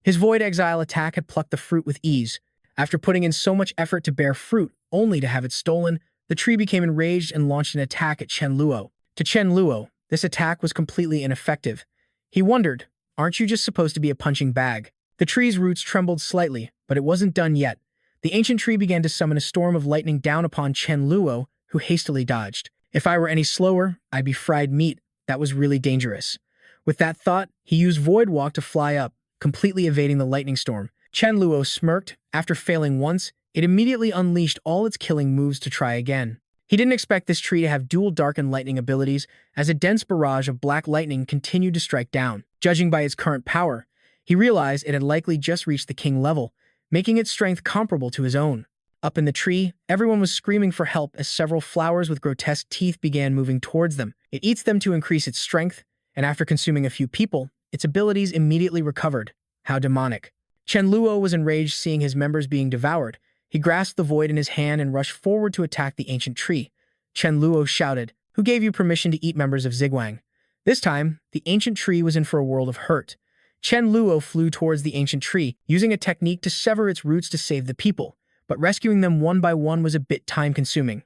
His void exile attack had plucked the fruit with ease. After putting in so much effort to bear fruit, only to have it stolen, the tree became enraged and launched an attack at Chen Luo. To Chen Luo, this attack was completely ineffective. He wondered, aren't you just supposed to be a punching bag? The tree's roots trembled slightly, but it wasn't done yet. The ancient tree began to summon a storm of lightning down upon Chen Luo, who hastily dodged. If I were any slower, I'd be fried meat. That was really dangerous. With that thought, he used Void Walk to fly up, completely evading the lightning storm. Chen Luo smirked. After failing once, it immediately unleashed all its killing moves to try again. He didn't expect this tree to have dual dark and lightning abilities, as a dense barrage of black lightning continued to strike down. Judging by its current power, he realized it had likely just reached the king level, making its strength comparable to his own. Up in the tree, everyone was screaming for help as several flowers with grotesque teeth began moving towards them. It eats them to increase its strength, and after consuming a few people, its abilities immediately recovered. How demonic. Chen Luo was enraged seeing his members being devoured. He grasped the void in his hand and rushed forward to attack the ancient tree. Chen Luo shouted, "Who gave you permission to eat members of Zigwang?" This time, the ancient tree was in for a world of hurt. Chen Luo flew towards the ancient tree, using a technique to sever its roots to save the people, but rescuing them one by one was a bit time-consuming.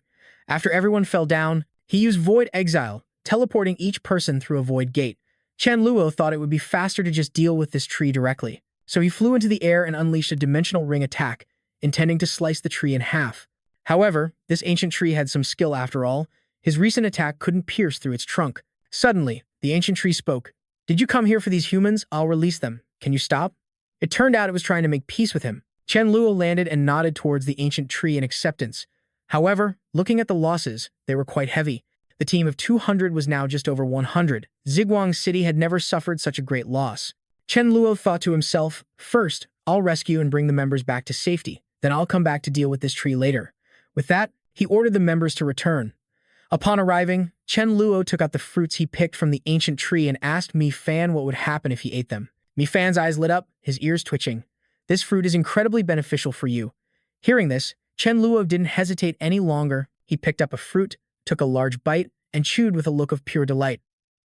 After everyone fell down, he used Void Exile, teleporting each person through a void gate. Chen Luo thought it would be faster to just deal with this tree directly, so he flew into the air and unleashed a dimensional ring attack, intending to slice the tree in half. However, this ancient tree had some skill after all. His recent attack couldn't pierce through its trunk. Suddenly, the ancient tree spoke. "Did you come here for these humans? I'll release them. Can you stop?" It turned out it was trying to make peace with him. Chen Luo landed and nodded towards the ancient tree in acceptance. However, looking at the losses, they were quite heavy. The team of 200 was now just over 100. Ziguang City had never suffered such a great loss. Chen Luo thought to himself, "First, I'll rescue and bring the members back to safety. Then I'll come back to deal with this tree later." With that, he ordered the members to return. Upon arriving, Chen Luo took out the fruits he picked from the ancient tree and asked Mi Fan what would happen if he ate them. Mi Fan's eyes lit up, his ears twitching. "This fruit is incredibly beneficial for you." Hearing this, Chen Luo didn't hesitate any longer. He picked up a fruit, took a large bite, and chewed with a look of pure delight.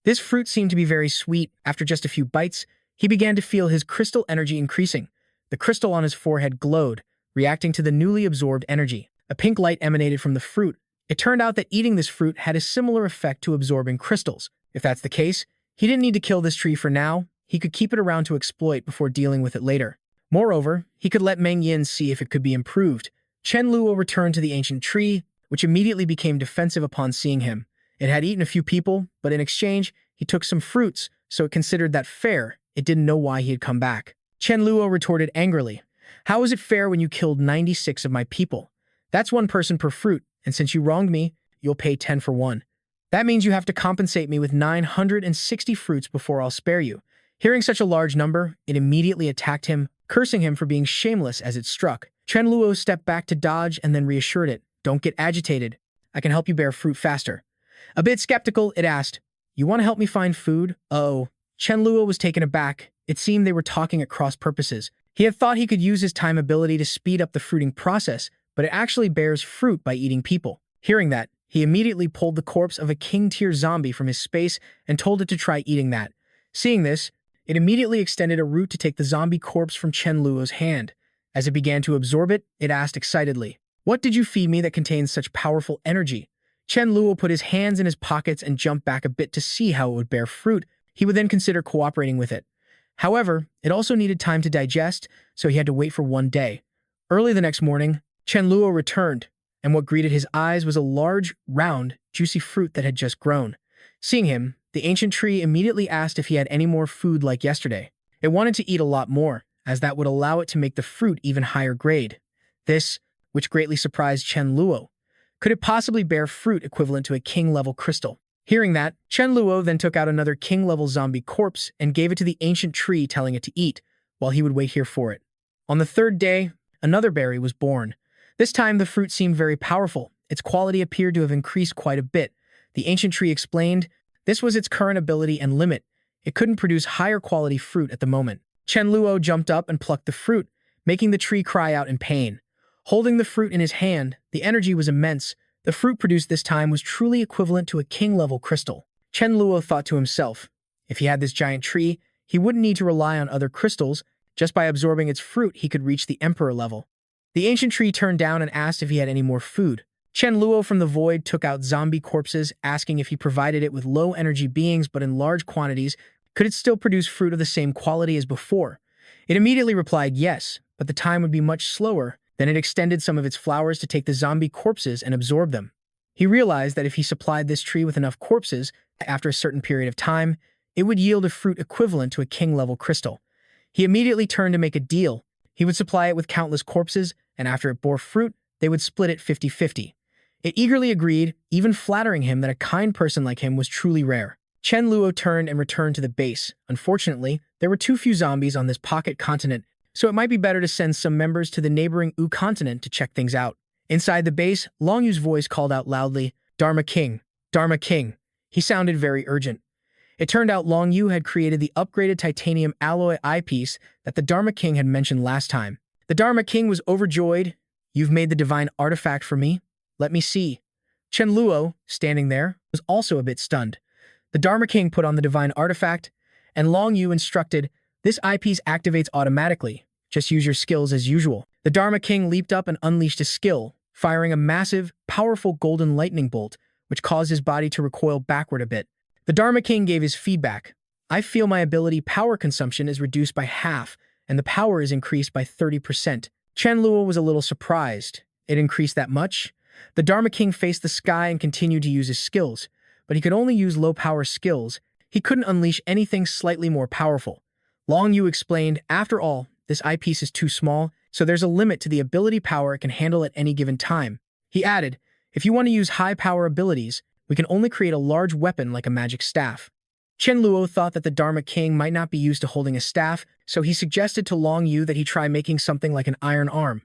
This fruit seemed to be very sweet. After just a few bites, he began to feel his crystal energy increasing. The crystal on his forehead glowed, reacting to the newly absorbed energy. A pink light emanated from the fruit. It turned out that eating this fruit had a similar effect to absorbing crystals. If that's the case, he didn't need to kill this tree for now. He could keep it around to exploit before dealing with it later. Moreover, he could let Meng Yin see if it could be improved. Chen Luo returned to the ancient tree, which immediately became defensive upon seeing him. It had eaten a few people, but in exchange, he took some fruits, so it considered that fair. It didn't know why he had come back. Chen Luo retorted angrily, "How is it fair when you killed 96 of my people? That's one person per fruit, and since you wronged me, you'll pay 10 for one. That means you have to compensate me with 960 fruits before I'll spare you." Hearing such a large number, it immediately attacked him, cursing him for being shameless as it struck. Chen Luo stepped back to dodge and then reassured it, "Don't get agitated. I can help you bear fruit faster." A bit skeptical, it asked, "You want to help me find food?" Oh, Chen Luo was taken aback. It seemed they were talking at cross purposes. He had thought he could use his time ability to speed up the fruiting process, but it actually bears fruit by eating people. Hearing that, he immediately pulled the corpse of a king-tier zombie from his space and told it to try eating that. Seeing this, it immediately extended a root to take the zombie corpse from Chen Luo's hand. As it began to absorb it, it asked excitedly, "What did you feed me that contains such powerful energy?" Chen Luo put his hands in his pockets and jumped back a bit to see how it would bear fruit. He would then consider cooperating with it. However, it also needed time to digest, so he had to wait for one day. Early the next morning, Chen Luo returned, and what greeted his eyes was a large, round, juicy fruit that had just grown. Seeing him, the ancient tree immediately asked if he had any more food like yesterday. It wanted to eat a lot more, as that would allow it to make the fruit even higher grade. This, which greatly surprised Chen Luo. Could it possibly bear fruit equivalent to a king-level crystal? Hearing that, Chen Luo then took out another king-level zombie corpse and gave it to the ancient tree, telling it to eat, while he would wait here for it. On the third day, another berry was born. This time, the fruit seemed very powerful. Its quality appeared to have increased quite a bit. The ancient tree explained, this was its current ability and limit. It couldn't produce higher quality fruit at the moment. Chen Luo jumped up and plucked the fruit, making the tree cry out in pain. Holding the fruit in his hand, the energy was immense. The fruit produced this time was truly equivalent to a king-level crystal. Chen Luo thought to himself, if he had this giant tree, he wouldn't need to rely on other crystals. Just by absorbing its fruit, he could reach the emperor level. The ancient tree turned down and asked if he had any more food. Chen Luo from the void took out zombie corpses, asking if he provided it with low-energy beings but in large quantities, could it still produce fruit of the same quality as before? It immediately replied yes, but the time would be much slower. Then it extended some of its flowers to take the zombie corpses and absorb them. He realized that if he supplied this tree with enough corpses, after a certain period of time, it would yield a fruit equivalent to a king-level crystal. He immediately turned to make a deal. He would supply it with countless corpses, and after it bore fruit, they would split it 50-50. It eagerly agreed, even flattering him that a kind person like him was truly rare. Chen Luo turned and returned to the base. Unfortunately, there were too few zombies on this pocket continent, so it might be better to send some members to the neighboring U continent to check things out. Inside the base, Long Yu's voice called out loudly, "Dharma King, Dharma King." He sounded very urgent. It turned out Long Yu had created the upgraded titanium alloy eyepiece that the Dharma King had mentioned last time. The Dharma King was overjoyed. "You've made the divine artifact for me? Let me see." Chen Luo, standing there, was also a bit stunned. The Dharma King put on the divine artifact, and Long Yu instructed, "This eyepiece activates automatically. Just use your skills as usual." The Dharma King leaped up and unleashed a skill, firing a massive, powerful golden lightning bolt, which caused his body to recoil backward a bit. The Dharma King gave his feedback. I feel my ability power consumption is reduced by half, and the power is increased by 30%. Chen Luo was a little surprised. It increased that much? The Dharma King faced the sky and continued to use his skills, but he could only use low-power skills. He couldn't unleash anything slightly more powerful. Long Yu explained, after all, this eyepiece is too small, so there's a limit to the ability power it can handle at any given time. He added, if you want to use high-power abilities, we can only create a large weapon like a magic staff. Chen Luo thought that the Dharma King might not be used to holding a staff, so he suggested to Long Yu that he try making something like an iron arm.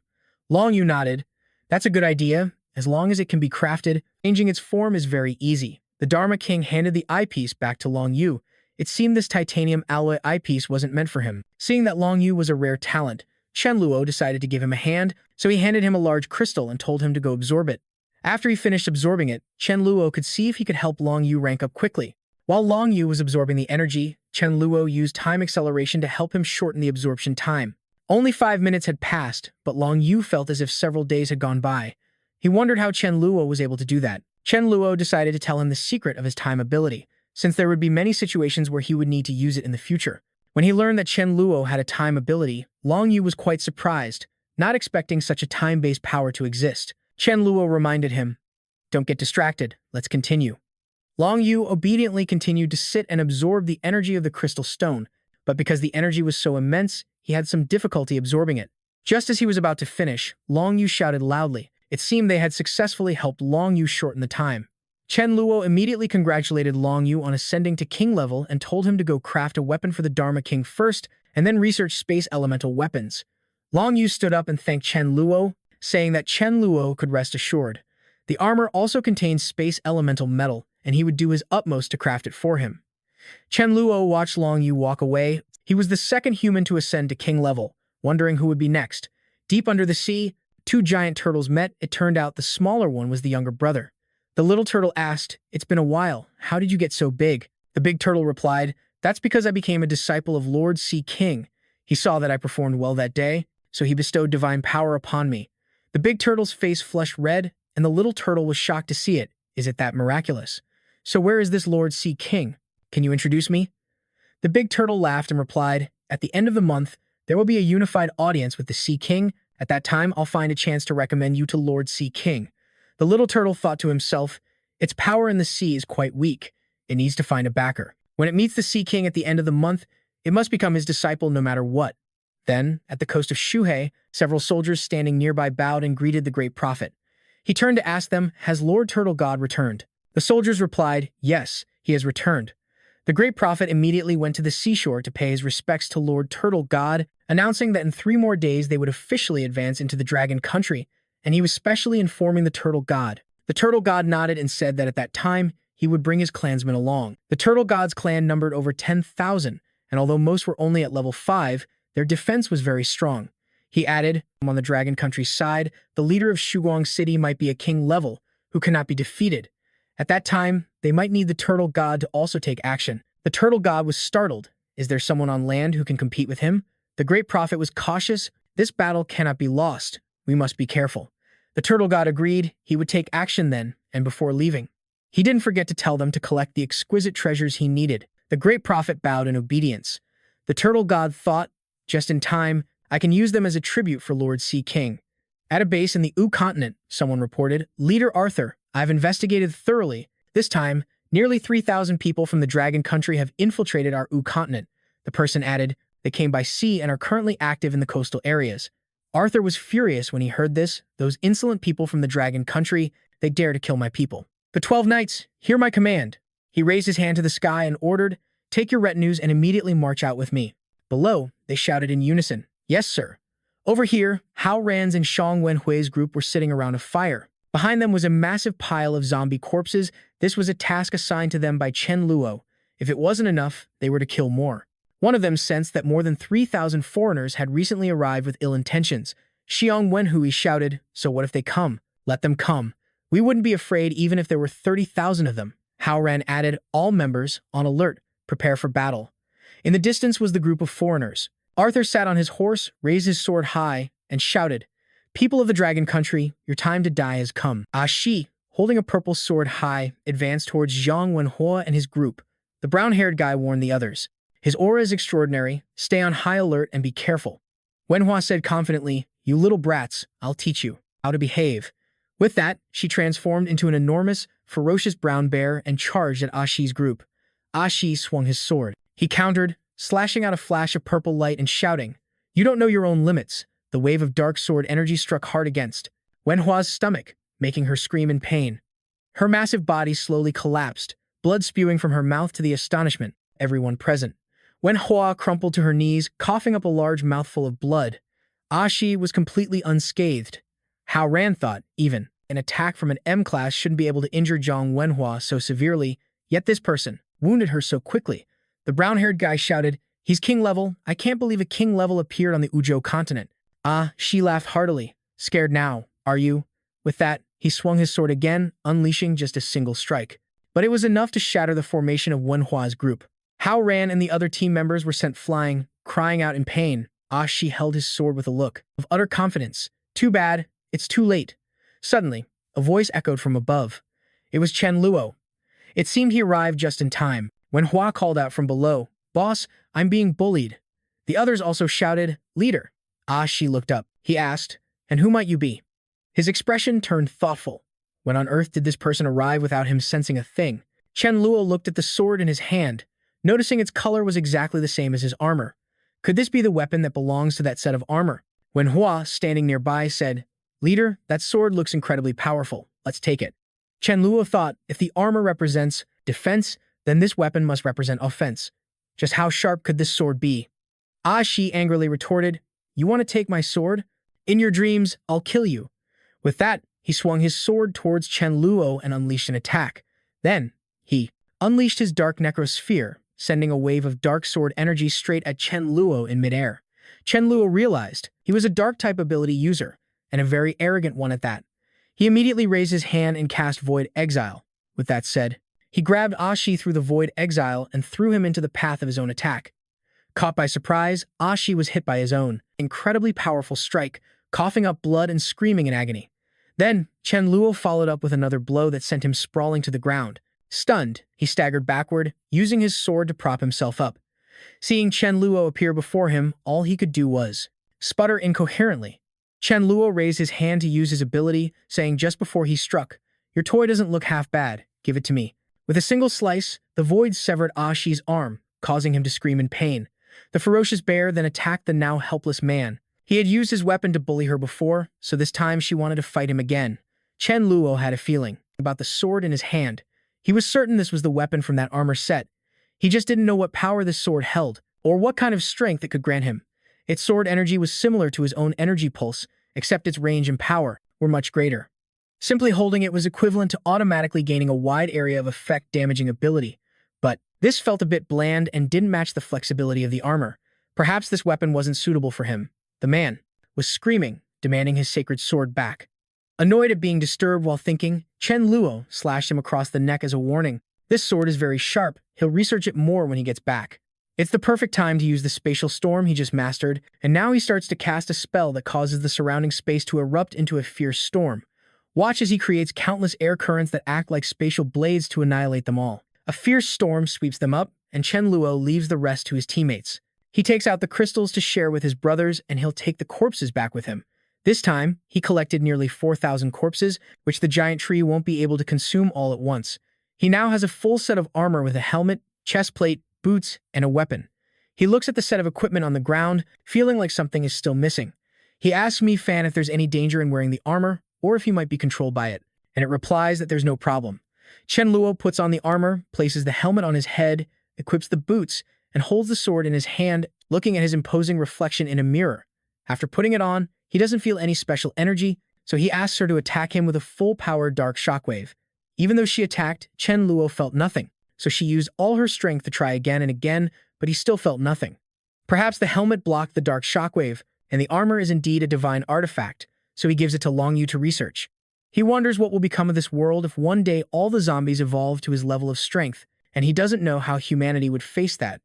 Long Yu nodded. That's a good idea. As long as it can be crafted, changing its form is very easy. The Dharma King handed the eyepiece back to Long Yu. It seemed this titanium alloy eyepiece wasn't meant for him. Seeing that Long Yu was a rare talent, Chen Luo decided to give him a hand, so he handed him a large crystal and told him to go absorb it. After he finished absorbing it, Chen Luo could see if he could help Long Yu rank up quickly. While Long Yu was absorbing the energy, Chen Luo used time acceleration to help him shorten the absorption time. Only 5 minutes had passed, but Long Yu felt as if several days had gone by. He wondered how Chen Luo was able to do that. Chen Luo decided to tell him the secret of his time ability, since there would be many situations where he would need to use it in the future. When he learned that Chen Luo had a time ability, Long Yu was quite surprised, not expecting such a time-based power to exist. Chen Luo reminded him, "Don't get distracted, let's continue." Long Yu obediently continued to sit and absorb the energy of the crystal stone, but because the energy was so immense, he had some difficulty absorbing it. Just as he was about to finish, Long Yu shouted loudly. It seemed they had successfully helped Long Yu shorten the time. Chen Luo immediately congratulated Long Yu on ascending to king level and told him to go craft a weapon for the Dharma King first and then research space elemental weapons. Long Yu stood up and thanked Chen Luo, saying that Chen Luo could rest assured. The armor also contained space elemental metal, and he would do his utmost to craft it for him. Chen Luo watched Long Yu walk away. He was the second human to ascend to king level, wondering who would be next. Deep under the sea, 2 giant turtles met. It turned out the smaller one was the younger brother. The little turtle asked, "It's been a while. How did you get so big?" The big turtle replied, "That's because I became a disciple of Lord Sea King. He saw that I performed well that day, so he bestowed divine power upon me." The big turtle's face flushed red, and the little turtle was shocked to see it. Is it that miraculous? So where is this Lord Sea King? Can you introduce me? The big turtle laughed and replied, "At the end of the month, there will be a unified audience with the Sea King. At that time, I'll find a chance to recommend you to Lord Sea King." The little turtle thought to himself, its power in the sea is quite weak. It needs to find a backer. When it meets the Sea King at the end of the month, it must become his disciple no matter what. Then, at the coast of Shuhei, several soldiers standing nearby bowed and greeted the great prophet. He turned to ask them, "Has Lord Turtle God returned?" The soldiers replied, "Yes, he has returned." The great prophet immediately went to the seashore to pay his respects to Lord Turtle God, announcing that in 3 more days they would officially advance into the Dragon Country, and he was specially informing the Turtle God. The Turtle God nodded and said that at that time, he would bring his clansmen along. The Turtle God's clan numbered over 10,000, and although most were only at level 5, their defense was very strong. He added, on the Dragon Country's side, the leader of Shuguang City might be a king level, who cannot be defeated. At that time, they might need the Turtle God to also take action. The Turtle God was startled. Is there someone on land who can compete with him? The great prophet was cautious. This battle cannot be lost. We must be careful. The Turtle God agreed. He would take action then, and before leaving. He didn't forget to tell them to collect the exquisite treasures he needed. The great prophet bowed in obedience. The Turtle God thought, just in time, I can use them as a tribute for Lord Sea King. At a base in the U continent, someone reported, "Leader Arthur, I've investigated thoroughly. This time, nearly 3,000 people from the Dragon Country have infiltrated our U continent." The person added, "They came by sea and are currently active in the coastal areas." Arthur was furious when he heard this. Those insolent people from the Dragon Country, they dare to kill my people. "The 12 knights, hear my command." He raised his hand to the sky and ordered, "Take your retinues and immediately march out with me." Below, they shouted in unison, "Yes, sir." Over here, Hao Ran's and Xiong Wenhui's group were sitting around a fire. Behind them was a massive pile of zombie corpses. This was a task assigned to them by Chen Luo. If it wasn't enough, they were to kill more. One of them sensed that more than 3,000 foreigners had recently arrived with ill intentions. Xiong Wenhui shouted, "So what if they come? Let them come. We wouldn't be afraid even if there were 30,000 of them." Hao Ran added, "All members, on alert, prepare for battle." In the distance was the group of foreigners. Arthur sat on his horse, raised his sword high, and shouted, People of the Dragon Country, your time to die has come. Shi, holding a purple sword high, advanced towards Zhang Wenhua and his group. The brown-haired guy warned the others. His aura is extraordinary. Stay on high alert and be careful. Wenhua said confidently, "You little brats, I'll teach you how to behave." With that, she transformed into an enormous, ferocious brown bear and charged at Ashi's group. Ashi swung his sword. He countered, slashing out a flash of purple light and shouting, "You don't know your own limits." The wave of dark sword energy struck hard against Wenhua's stomach, making her scream in pain. Her massive body slowly collapsed, blood spewing from her mouth to the astonishment everyone present. Wenhua crumpled to her knees, coughing up a large mouthful of blood. Ashi was completely unscathed. Hao Ran thought, even, an attack from an M-class shouldn't be able to injure Zhang Wenhua so severely, yet this person wounded her so quickly. The brown-haired guy shouted, "He's king level. I can't believe a king level appeared on the Uzhou continent." She laughed heartily. "Scared now, are you?" With that, he swung his sword again, unleashing just a single strike. But it was enough to shatter the formation of Wenhua's group. Hao Ran and the other team members were sent flying, crying out in pain. Shi held his sword with a look of utter confidence. "Too bad, it's too late." Suddenly, a voice echoed from above. It was Chen Luo. It seemed he arrived just in time. Wenhua called out from below, "Boss, I'm being bullied." The others also shouted, "Leader." Shi looked up. He asked, "And who might you be?" His expression turned thoughtful. When on earth did this person arrive without him sensing a thing? Chen Luo looked at the sword in his hand, noticing its color was exactly the same as his armor. Could this be the weapon that belongs to that set of armor? Wenhua, standing nearby, said, "Leader, that sword looks incredibly powerful. Let's take it." Chen Luo thought, if the armor represents defense, then this weapon must represent offense. Just how sharp could this sword be? Shi angrily retorted, "You want to take my sword? In your dreams, I'll kill you." With that, he swung his sword towards Chen Luo and unleashed an attack. Then, he unleashed his dark necrosphere, sending a wave of dark sword energy straight at Chen Luo in midair. Chen Luo realized he was a dark-type ability user, and a very arrogant one at that. He immediately raised his hand and cast Void Exile. With that said, he grabbed Shi through the Void Exile and threw him into the path of his own attack. Caught by surprise, Shi was hit by his own incredibly powerful strike, coughing up blood and screaming in agony. Then, Chen Luo followed up with another blow that sent him sprawling to the ground. Stunned, he staggered backward, using his sword to prop himself up. Seeing Chen Luo appear before him, all he could do was sputter incoherently. Chen Luo raised his hand to use his ability, saying just before he struck, "Your toy doesn't look half bad. Give it to me." With a single slice, the void severed Shi's arm, causing him to scream in pain. The ferocious bear then attacked the now helpless man. He had used his weapon to bully her before, so this time she wanted to fight him again. Chen Luo had a feeling about the sword in his hand. He was certain this was the weapon from that armor set. He just didn't know what power this sword held, or what kind of strength it could grant him. Its sword energy was similar to his own energy pulse, except its range and power were much greater. Simply holding it was equivalent to automatically gaining a wide area of effect damaging ability. But this felt a bit bland and didn't match the flexibility of the armor. Perhaps this weapon wasn't suitable for him. The man was screaming, demanding his sacred sword back. Annoyed at being disturbed while thinking, Chen Luo slashed him across the neck as a warning. "This sword is very sharp. He'll research it more when he gets back." It's the perfect time to use the spatial storm he just mastered, and now he starts to cast a spell that causes the surrounding space to erupt into a fierce storm. Watch as he creates countless air currents that act like spatial blades to annihilate them all. A fierce storm sweeps them up, and Chen Luo leaves the rest to his teammates. He takes out the crystals to share with his brothers, and he'll take the corpses back with him. This time, he collected nearly 4,000 corpses, which the giant tree won't be able to consume all at once. He now has a full set of armor with a helmet, chest plate, boots, and a weapon. He looks at the set of equipment on the ground, feeling like something is still missing. He asks Mi Fan if there's any danger in wearing the armor, or if he might be controlled by it, and it replies that there's no problem. Chen Luo puts on the armor, places the helmet on his head, equips the boots, and holds the sword in his hand, looking at his imposing reflection in a mirror. After putting it on, he doesn't feel any special energy, so he asks her to attack him with a full-power dark shockwave. Even though she attacked, Chen Luo felt nothing, so she used all her strength to try again and again, but he still felt nothing. Perhaps the helmet blocked the dark shockwave, and the armor is indeed a divine artifact, so he gives it to Long Yu to research. He wonders what will become of this world if one day all the zombies evolve to his level of strength, and he doesn't know how humanity would face that.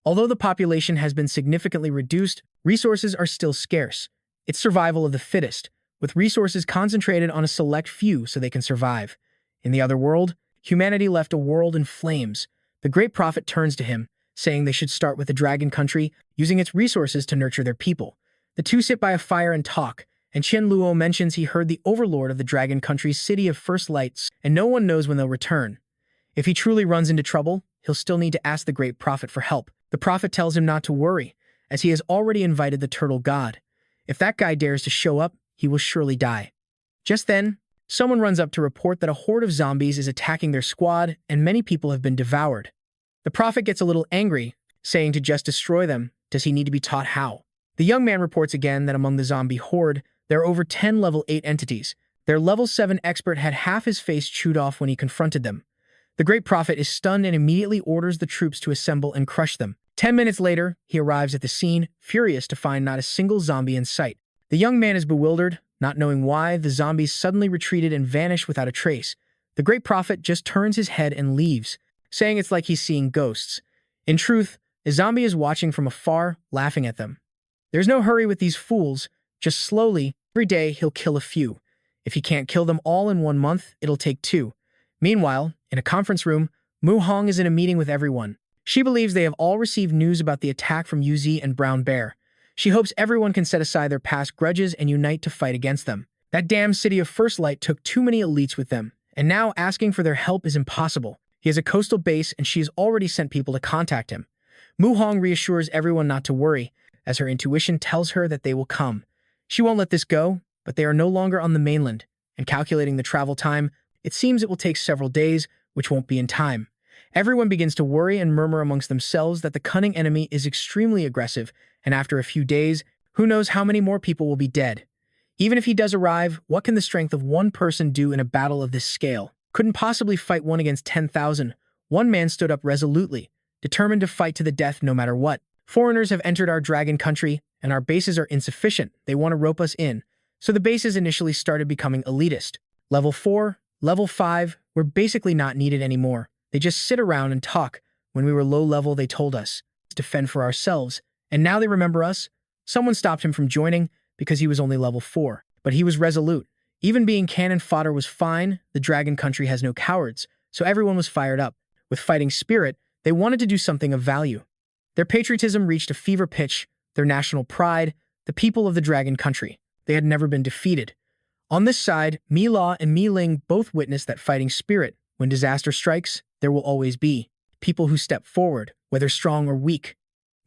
Although the population has been significantly reduced, resources are still scarce. It's survival of the fittest, with resources concentrated on a select few so they can survive. In the other world, humanity left a world in flames. The Great Prophet turns to him, saying they should start with the Dragon Country, using its resources to nurture their people. The two sit by a fire and talk, and Chen Luo mentions he heard the overlord of the Dragon Country's city of first lights, and no one knows when they'll return. If he truly runs into trouble, he'll still need to ask the Great Prophet for help. The Prophet tells him not to worry, as he has already invited the Turtle God. If that guy dares to show up, he will surely die. Just then, someone runs up to report that a horde of zombies is attacking their squad, and many people have been devoured. The Prophet gets a little angry, saying to just destroy them. Does he need to be taught how? The young man reports again that among the zombie horde, there are over 10 level 8 entities. Their level 7 expert had half his face chewed off when he confronted them. The Great Prophet is stunned and immediately orders the troops to assemble and crush them. 10 minutes later, he arrives at the scene, furious to find not a single zombie in sight. The young man is bewildered, not knowing why the zombies suddenly retreated and vanished without a trace. The Great Prophet just turns his head and leaves, saying it's like he's seeing ghosts. In truth, a zombie is watching from afar, laughing at them. There's no hurry with these fools, just slowly, every day he'll kill a few. If he can't kill them all in 1 month, it'll take 2. Meanwhile, in a conference room, Mu Hong is in a meeting with everyone. She believes they have all received news about the attack from UZ and Brown Bear. She hopes everyone can set aside their past grudges and unite to fight against them. That damn city of First Light took too many elites with them, and now asking for their help is impossible. He has a coastal base and she has already sent people to contact him. Mu Hong reassures everyone not to worry, as her intuition tells her that they will come. She won't let this go, but they are no longer on the mainland, and calculating the travel time, it seems it will take several days, which won't be in time. Everyone begins to worry and murmur amongst themselves that the cunning enemy is extremely aggressive, and after a few days, who knows how many more people will be dead. Even if he does arrive, what can the strength of one person do in a battle of this scale? Couldn't possibly fight 1 against 10,000. One man stood up resolutely, determined to fight to the death no matter what. Foreigners have entered our dragon country, and our bases are insufficient. They want to rope us in. So the bases initially started becoming elitist. Level 4, Level 5, we're basically not needed anymore. They just sit around and talk. When we were low level, they told us to fend for ourselves. And now they remember us? Someone stopped him from joining because he was only level 4. But he was resolute. Even being cannon fodder was fine. The dragon country has no cowards, so everyone was fired up. With fighting spirit, they wanted to do something of value. Their patriotism reached a fever pitch, their national pride, the people of the dragon country. They had never been defeated. On this side, Mi La and Mi Ling both witnessed that fighting spirit. When disaster strikes, there will always be people who step forward, whether strong or weak.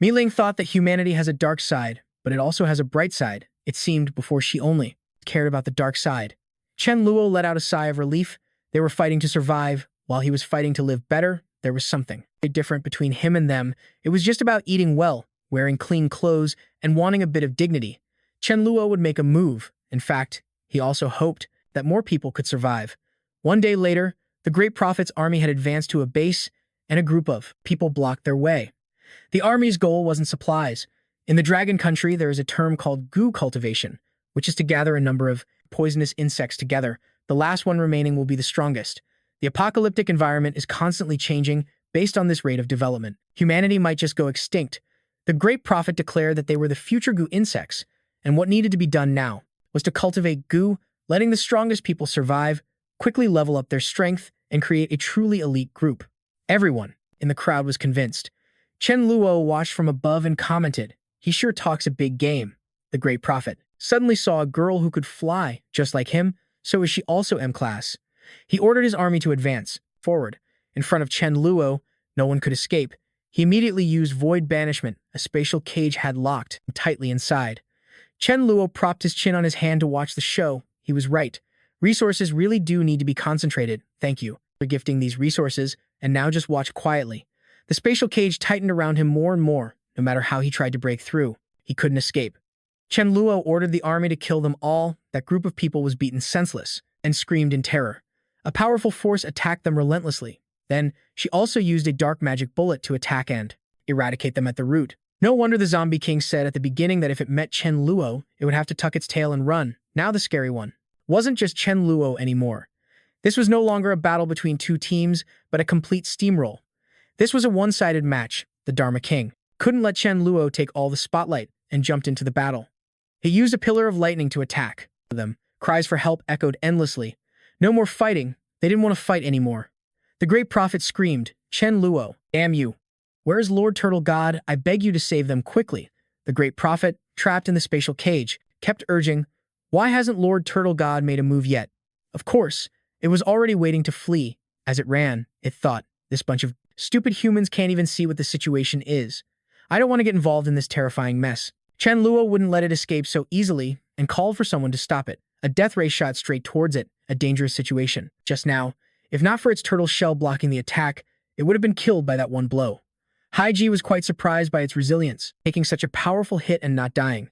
Mi Ling thought that humanity has a dark side, but it also has a bright side. It seemed before she only cared about the dark side. Chen Luo let out a sigh of relief. They were fighting to survive, while he was fighting to live better. There was something different between him and them. It was just about eating well, wearing clean clothes, and wanting a bit of dignity. Chen Luo would make a move. In fact, he also hoped that more people could survive. 1 day later, the Great Prophet's army had advanced to a base, and a group of people blocked their way. The army's goal wasn't supplies. In the Dragon Country, there is a term called goo cultivation, which is to gather a number of poisonous insects together. The last one remaining will be the strongest. The apocalyptic environment is constantly changing based on this rate of development. Humanity might just go extinct. The Great Prophet declared that they were the future goo insects, and what needed to be done now was to cultivate goo, letting the strongest people survive, quickly level up their strength, and create a truly elite group. Everyone in the crowd was convinced. Chen Luo watched from above and commented, "He sure talks a big game." The Great Prophet suddenly saw a girl who could fly, just like him, so is she also M-class. He ordered his army to advance forward. In front of Chen Luo, no one could escape. He immediately used Void Banishment. A spatial cage had locked tightly inside. Chen Luo propped his chin on his hand to watch the show. He was right. Resources really do need to be concentrated. Thank you for gifting these resources, and now just watch quietly. The spatial cage tightened around him more and more. No matter how he tried to break through, he couldn't escape. Chen Luo ordered the army to kill them all. That group of people was beaten senseless and screamed in terror. A powerful force attacked them relentlessly. Then, she also used a dark magic bullet to attack and eradicate them at the root. No wonder the Zombie King said at the beginning that if it met Chen Luo, it would have to tuck its tail and run. Now the scary one wasn't just Chen Luo anymore. This was no longer a battle between two teams, but a complete steamroll. This was a one-sided match. The Dharma King couldn't let Chen Luo take all the spotlight and jumped into the battle. He used a pillar of lightning to attack. them. Cries for help echoed endlessly. No more fighting. They didn't want to fight anymore. The great prophet screamed, Chen Luo, damn you. Where is Lord Turtle God? I beg you to save them quickly. The great prophet, trapped in the spatial cage, kept urging, why hasn't Lord Turtle God made a move yet? Of course, it was already waiting to flee. As it ran, it thought, this bunch of stupid humans can't even see what the situation is. I don't want to get involved in this terrifying mess. Chen Luo wouldn't let it escape so easily and called for someone to stop it. A death ray shot straight towards it, a dangerous situation. Just now, if not for its turtle shell blocking the attack, it would have been killed by that one blow. Haiji was quite surprised by its resilience, taking such a powerful hit and not dying.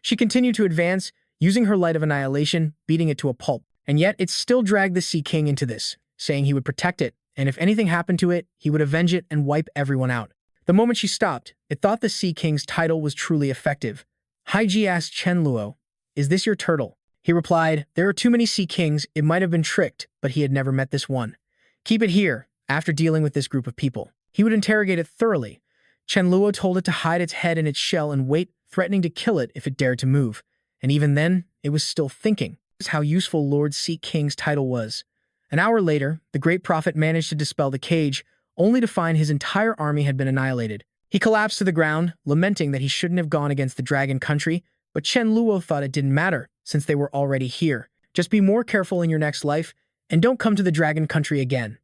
She continued to advance, using her light of annihilation, beating it to a pulp. And yet, it still dragged the Sea King into this, saying he would protect it, and if anything happened to it, he would avenge it and wipe everyone out. The moment she stopped, it thought the Sea King's title was truly effective. Haiji asked Chen Luo, is this your turtle? He replied, there are too many Sea Kings, it might have been tricked, but he had never met this one. Keep it here, after dealing with this group of people. He would interrogate it thoroughly. Chen Luo told it to hide its head in its shell and wait, threatening to kill it if it dared to move. And even then, it was still thinking. This is how useful Lord Sea King's title was. An hour later, the great prophet managed to dispel the cage, only to find his entire army had been annihilated. He collapsed to the ground, lamenting that he shouldn't have gone against the dragon country, but Chen Luo thought it didn't matter, since they were already here. Just be more careful in your next life, and don't come to the dragon country again.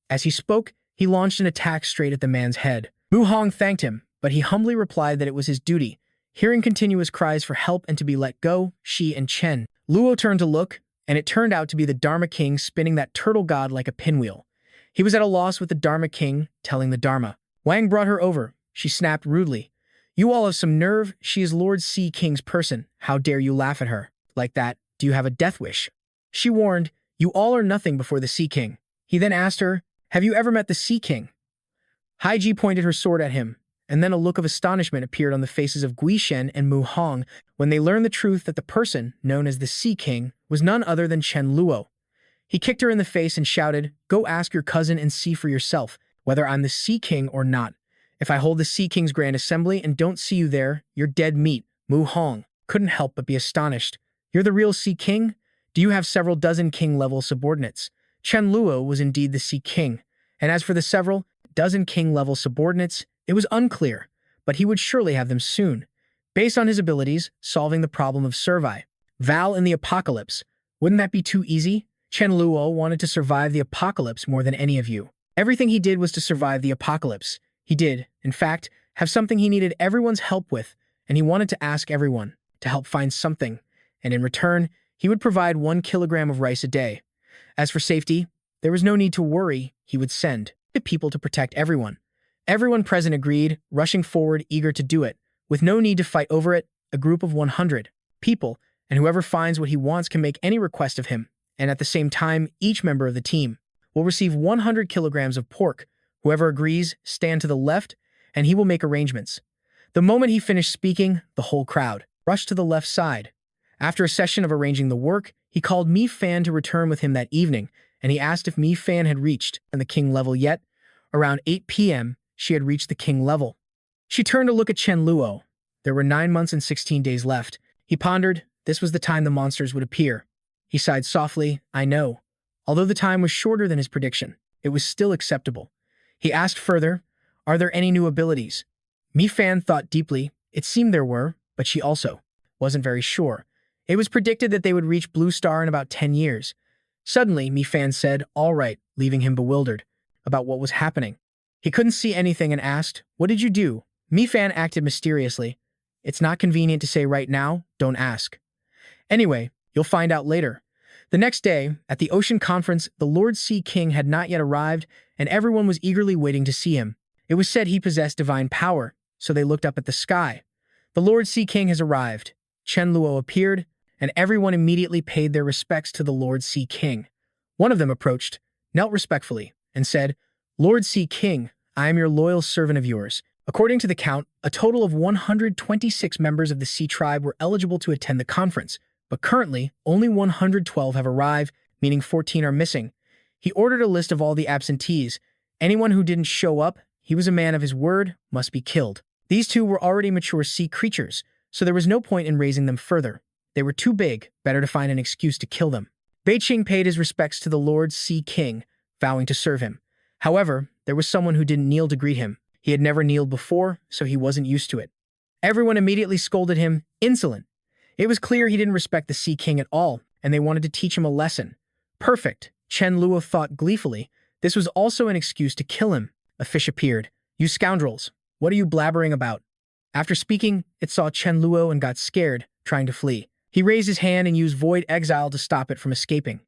As he spoke, he launched an attack straight at the man's head. Mu Hong thanked him, but he humbly replied that it was his duty. Hearing continuous cries for help and to be let go, she and Chen Luo turned to look, and it turned out to be the Dharma King spinning that turtle god like a pinwheel. He was at a loss with the Dharma King, telling the Dharma. Wang brought her over. She snapped rudely. You all have some nerve. She is Lord Sea King's person. How dare you laugh at her? Like that, do you have a death wish? She warned, you all are nothing before the Sea King. He then asked her, have you ever met the Sea King? Haiji pointed her sword at him, and then a look of astonishment appeared on the faces of Gui Shen and Mu Hong when they learned the truth that the person, known as the Sea King, was none other than Chen Luo. He kicked her in the face and shouted, go ask your cousin and see for yourself whether I'm the Sea King or not. If I hold the Sea King's Grand Assembly and don't see you there, you're dead meat. Mu Hong couldn't help but be astonished. You're the real Sea King? Do you have several dozen king-level subordinates? Chen Luo was indeed the Sea King, and as for the several dozen king-level subordinates, it was unclear, but he would surely have them soon. Based on his abilities, solving the problem of Servi. Val in the apocalypse. Wouldn't that be too easy? Chen Luo wanted to survive the apocalypse more than any of you. Everything he did was to survive the apocalypse. He did, in fact, have something he needed everyone's help with, and he wanted to ask everyone to help find something, and in return, he would provide 1 kilogram of rice a day. As for safety, there was no need to worry. He would send the people to protect everyone. Everyone present agreed, rushing forward, eager to do it. With no need to fight over it, a group of 100 people, and whoever finds what he wants can make any request of him, and at the same time, each member of the team will receive 100 kilograms of pork. Whoever agrees, stand to the left, and he will make arrangements. The moment he finished speaking, the whole crowd rushed to the left side. After a session of arranging the work, he called Mi Fan to return with him that evening, and he asked if Mi Fan had reached the king level yet. Around 8 p.m., she had reached the king level. She turned to look at Chen Luo. There were 9 months and 16 days left. He pondered, this was the time the monsters would appear. He sighed softly, I know. Although the time was shorter than his prediction, it was still acceptable. He asked further, are there any new abilities? Mi Fan thought deeply. It seemed there were, but she also wasn't very sure. It was predicted that they would reach Blue Star in about 10 years. Suddenly, Mi Fan said, all right, leaving him bewildered about what was happening. He couldn't see anything and asked, what did you do? Mi Fan acted mysteriously. It's not convenient to say right now, don't ask. Anyway, you'll find out later. The next day, at the Ocean Conference, the Lord Sea King had not yet arrived, and everyone was eagerly waiting to see him. It was said he possessed divine power, so they looked up at the sky. The Lord Sea King has arrived. Chen Luo appeared, and everyone immediately paid their respects to the Lord Sea King. One of them approached, knelt respectfully, and said, Lord Sea King, I am your loyal servant of yours. According to the count, a total of 126 members of the Sea Tribe were eligible to attend the conference, but currently, only 112 have arrived, meaning 14 are missing. He ordered a list of all the absentees. Anyone who didn't show up, he was a man of his word, must be killed. These two were already mature sea creatures, so there was no point in raising them further. They were too big, better to find an excuse to kill them. Beiqing paid his respects to the Lord Sea King, vowing to serve him. However, there was someone who didn't kneel to greet him. He had never kneeled before, so he wasn't used to it. Everyone immediately scolded him, insolent. It was clear he didn't respect the Sea King at all, and they wanted to teach him a lesson. Perfect, Chen Luo thought gleefully. This was also an excuse to kill him. A fish appeared. You scoundrels, what are you blabbering about? After speaking, it saw Chen Luo and got scared, trying to flee. He raised his hand and used Void Exile to stop it from escaping.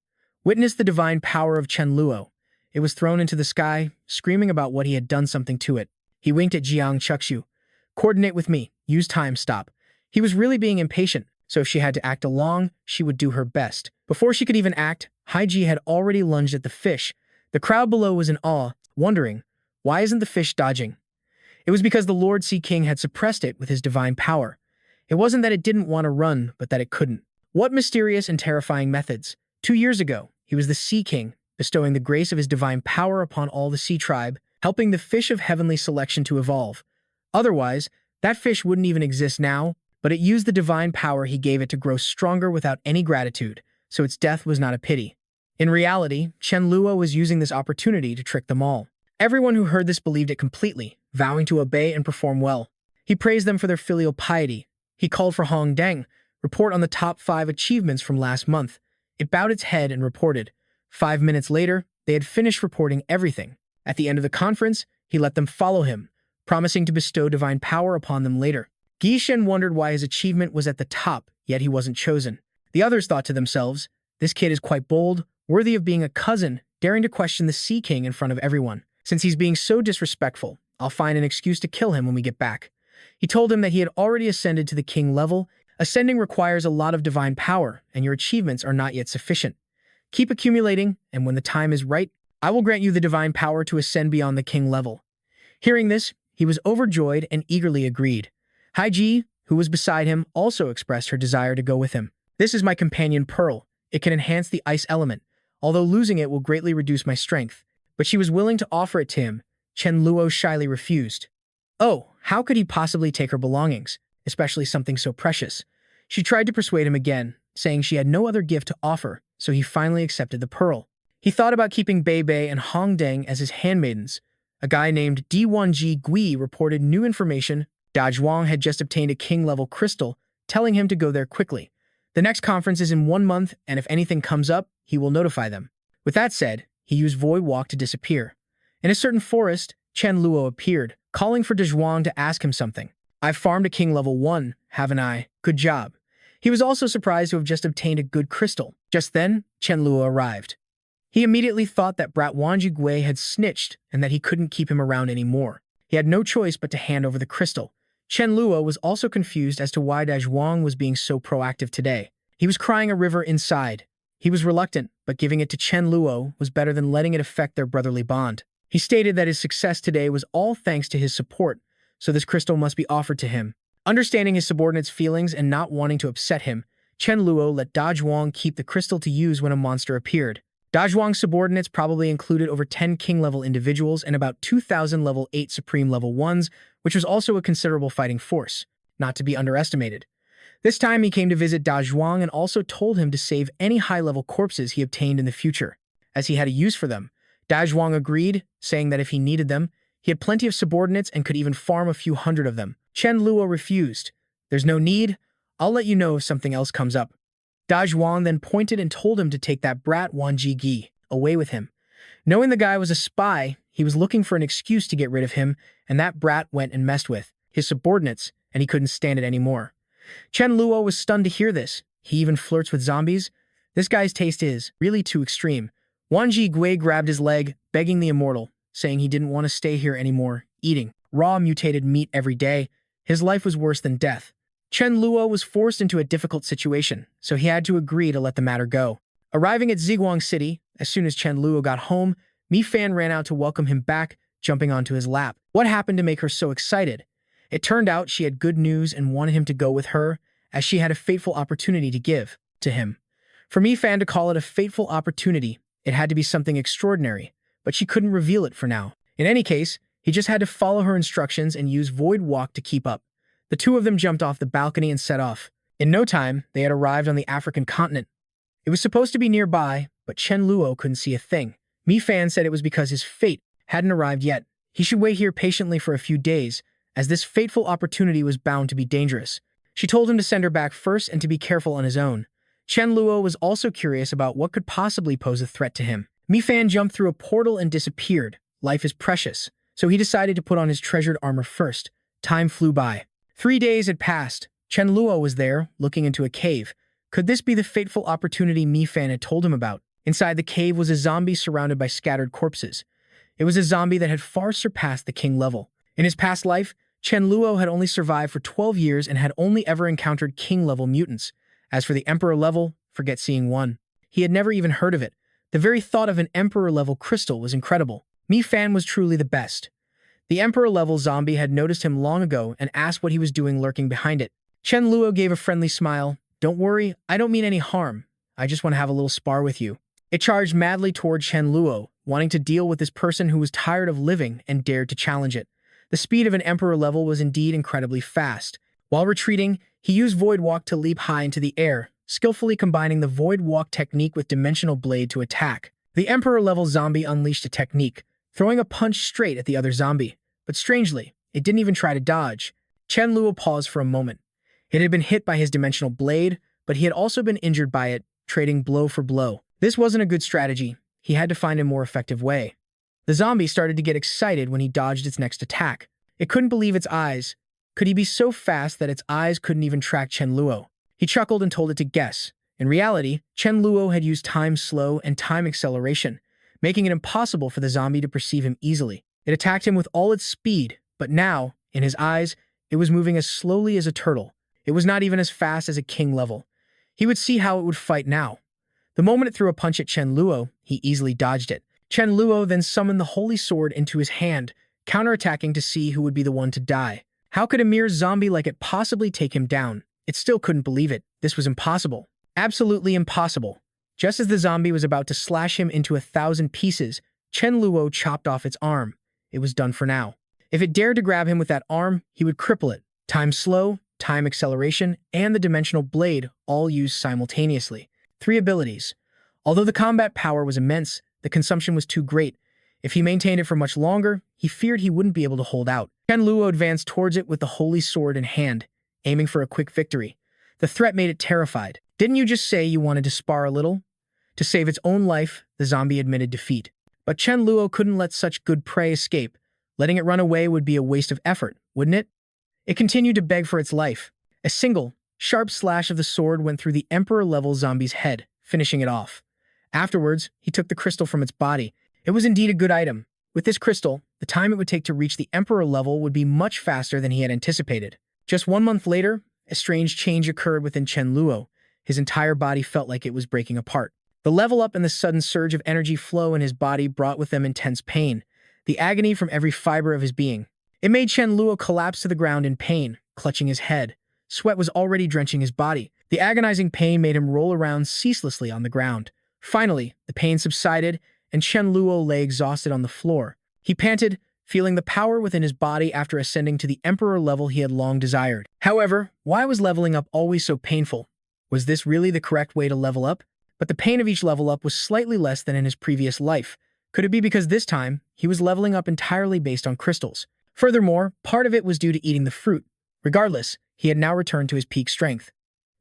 Witness the divine power of Chen Luo. It was thrown into the sky, screaming about what he had done something to it. He winked at Jiang Chuxu. Coordinate with me. Use time stop. He was really being impatient, so if she had to act along, she would do her best. Before she could even act, Haiji had already lunged at the fish. The crowd below was in awe, wondering, why isn't the fish dodging? It was because the Lord Sea King had suppressed it with his divine power. It wasn't that it didn't want to run, but that it couldn't. What mysterious and terrifying methods. 2 years ago, he was the Sea King, bestowing the grace of his divine power upon all the sea tribe, helping the fish of heavenly selection to evolve. Otherwise, that fish wouldn't even exist now, but it used the divine power he gave it to grow stronger without any gratitude, so its death was not a pity. In reality, Chen Luo was using this opportunity to trick them all. Everyone who heard this believed it completely, vowing to obey and perform well. He praised them for their filial piety. He called for Hoarding, report on the top 5 achievements from last month. It bowed its head and reported. 5 minutes later, they had finished reporting everything. At the end of the conference, he let them follow him, promising to bestow divine power upon them later. Guishen wondered why his achievement was at the top, yet he wasn't chosen. The others thought to themselves, this kid is quite bold, worthy of being a cousin, daring to question the Sea King in front of everyone. Since he's being so disrespectful, I'll find an excuse to kill him when we get back. He told him that he had already ascended to the king level. Ascending requires a lot of divine power, and your achievements are not yet sufficient. Keep accumulating, and when the time is right, I will grant you the divine power to ascend beyond the king level. Hearing this, he was overjoyed and eagerly agreed. Haiji, who was beside him, also expressed her desire to go with him. This is my companion Pearl. It can enhance the ice element, although losing it will greatly reduce my strength. But she was willing to offer it to him. Chen Luo shyly refused. Oh, how could he possibly take her belongings, especially something so precious? She tried to persuade him again, saying she had no other gift to offer, so he finally accepted the pearl. He thought about keeping Bei Bei and Hongdeng as his handmaidens. A guy named D1G Gui reported new information. Da Zhuang had just obtained a king-level crystal, telling him to go there quickly. The next conference is in 1 month, and if anything comes up, he will notify them. With that said, he used Void Walk to disappear. In a certain forest, Chen Luo appeared, calling for Da Zhuang to ask him something. I've farmed a king level 1, haven't I? Good job. He was also surprised to have just obtained a good crystal. Just then, Chen Luo arrived. He immediately thought that Brat Wanji Gui had snitched and that he couldn't keep him around anymore. He had no choice but to hand over the crystal. Chen Luo was also confused as to why Da Zhuang was being so proactive today. He was crying a river inside. He was reluctant, but giving it to Chen Luo was better than letting it affect their brotherly bond. He stated that his success today was all thanks to his support, so this crystal must be offered to him. Understanding his subordinate's feelings and not wanting to upset him, Chen Luo let Da Zhuang keep the crystal to use when a monster appeared. Da Zhuang's subordinates probably included over 10 king-level individuals and about 2,000 level 8 supreme level 1s, which was also a considerable fighting force, not to be underestimated. This time he came to visit Da Zhuang and also told him to save any high-level corpses he obtained in the future, as he had a use for them. Da Zhuang agreed, saying that if he needed them, he had plenty of subordinates and could even farm a few hundred of them. Chen Luo refused. There's no need. I'll let you know if something else comes up. Da Zhuang then pointed and told him to take that brat Wanji Gi away with him. Knowing the guy was a spy, he was looking for an excuse to get rid of him, and that brat went and messed with his subordinates, and he couldn't stand it anymore. Chen Luo was stunned to hear this. He even flirts with zombies? This guy's taste is really too extreme. Wanji Gui grabbed his leg, begging the immortal, saying he didn't want to stay here anymore, eating raw mutated meat every day. His life was worse than death. Chen Luo was forced into a difficult situation, so he had to agree to let the matter go. Arriving at Ziguang City, as soon as Chen Luo got home, Mi Fan ran out to welcome him back, jumping onto his lap. What happened to make her so excited? It turned out she had good news and wanted him to go with her, as she had a fateful opportunity to give to him. For Mi Fan to call it a fateful opportunity, it had to be something extraordinary, but she couldn't reveal it for now. In any case, he just had to follow her instructions and use Void Walk to keep up. The two of them jumped off the balcony and set off. In no time, they had arrived on the African continent. It was supposed to be nearby, but Chen Luo couldn't see a thing. Mi Fan said it was because his fate hadn't arrived yet. He should wait here patiently for a few days, as this fateful opportunity was bound to be dangerous. She told him to send her back first and to be careful on his own. Chen Luo was also curious about what could possibly pose a threat to him. Mi Fan jumped through a portal and disappeared. Life is precious, so he decided to put on his treasured armor first. Time flew by. 3 days had passed. Chen Luo was there, looking into a cave. Could this be the fateful opportunity Mi Fan had told him about? Inside the cave was a zombie surrounded by scattered corpses. It was a zombie that had far surpassed the king level. In his past life, Chen Luo had only survived for 12 years and had only ever encountered king-level mutants. As for the emperor level, forget seeing one. He had never even heard of it. The very thought of an emperor-level crystal was incredible. Mi Fan was truly the best. The emperor-level zombie had noticed him long ago and asked what he was doing lurking behind it. Chen Luo gave a friendly smile. "Don't worry, I don't mean any harm. I just want to have a little spar with you." It charged madly toward Chen Luo, wanting to deal with this person who was tired of living and dared to challenge it. The speed of an emperor level was indeed incredibly fast. While retreating, he used Void Walk to leap high into the air, skillfully combining the Void Walk technique with Dimensional Blade to attack. The emperor-level zombie unleashed a technique, throwing a punch straight at the other zombie. But strangely, it didn't even try to dodge. Chen Luo paused for a moment. It had been hit by his Dimensional Blade, but he had also been injured by it, trading blow for blow. This wasn't a good strategy. He had to find a more effective way. The zombie started to get excited when he dodged its next attack. It couldn't believe its eyes. Could he be so fast that its eyes couldn't even track Chen Luo? He chuckled and told it to guess. In reality, Chen Luo had used time slow and time acceleration, making it impossible for the zombie to perceive him easily. It attacked him with all its speed, but now, in his eyes, it was moving as slowly as a turtle. It was not even as fast as a king level. He would see how it would fight now. The moment it threw a punch at Chen Luo, he easily dodged it. Chen Luo then summoned the holy sword into his hand, counterattacking to see who would be the one to die. How could a mere zombie like it possibly take him down? It still couldn't believe it. This was impossible. Absolutely impossible. Just as the zombie was about to slash him into 1,000 pieces, Chen Luo chopped off its arm. It was done for now. If it dared to grab him with that arm, he would cripple it. Time slow, time acceleration, and the dimensional blade all used simultaneously. 3 abilities. Although the combat power was immense, the consumption was too great. If he maintained it for much longer, he feared he wouldn't be able to hold out. Chen Luo advanced towards it with the holy sword in hand, aiming for a quick victory. The threat made it terrified. "Didn't you just say you wanted to spar a little?" To save its own life, the zombie admitted defeat. But Chen Luo couldn't let such good prey escape. Letting it run away would be a waste of effort, wouldn't it? It continued to beg for its life. A single, sharp slash of the sword went through the emperor-level zombie's head, finishing it off. Afterwards, he took the crystal from its body. It was indeed a good item. With this crystal, the time it would take to reach the emperor level would be much faster than he had anticipated. Just 1 month later, a strange change occurred within Chen Luo. His entire body felt like it was breaking apart. The level up and the sudden surge of energy flow in his body brought with them intense pain, the agony from every fiber of his being. It made Chen Luo collapse to the ground in pain, clutching his head. Sweat was already drenching his body. The agonizing pain made him roll around ceaselessly on the ground. Finally, the pain subsided, and Chen Luo lay exhausted on the floor. He panted, feeling the power within his body after ascending to the emperor level he had long desired. However, why was leveling up always so painful? Was this really the correct way to level up? But the pain of each level up was slightly less than in his previous life. Could it be because this time, he was leveling up entirely based on crystals? Furthermore, part of it was due to eating the fruit. Regardless, he had now returned to his peak strength.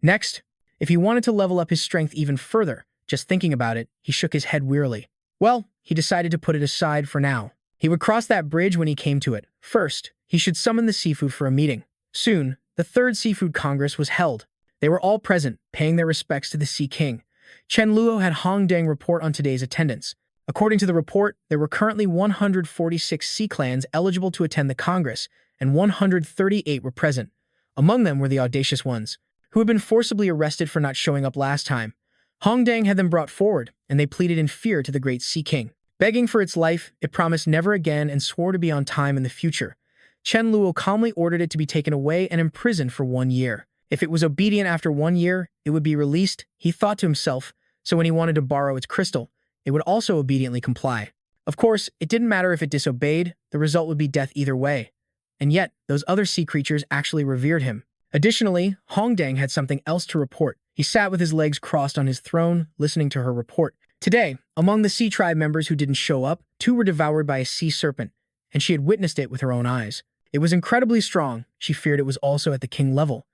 Next, if he wanted to level up his strength even further, just thinking about it, he shook his head wearily. Well, he decided to put it aside for now. He would cross that bridge when he came to it. First, he should summon the seafood for a meeting. Soon, the 3rd Seafood Congress was held. They were all present, paying their respects to the Sea King. Chen Luo had Hoarding report on today's attendance. According to the report, there were currently 146 sea clans eligible to attend the Congress, and 138 were present. Among them were the audacious ones, who had been forcibly arrested for not showing up last time. Hoarding had them brought forward, and they pleaded in fear to the great Sea King. Begging for its life, it promised never again and swore to be on time in the future. Chen Luo calmly ordered it to be taken away and imprisoned for 1 year. If it was obedient after 1 year, it would be released, he thought to himself, so when he wanted to borrow its crystal, it would also obediently comply. Of course, it didn't matter if it disobeyed, the result would be death either way. And yet, those other sea creatures actually revered him. Additionally, Hoarding had something else to report. He sat with his legs crossed on his throne, listening to her report. Today, among the Sea Tribe members who didn't show up, 2 were devoured by a sea serpent, and she had witnessed it with her own eyes. It was incredibly strong. She feared it was also at the king level.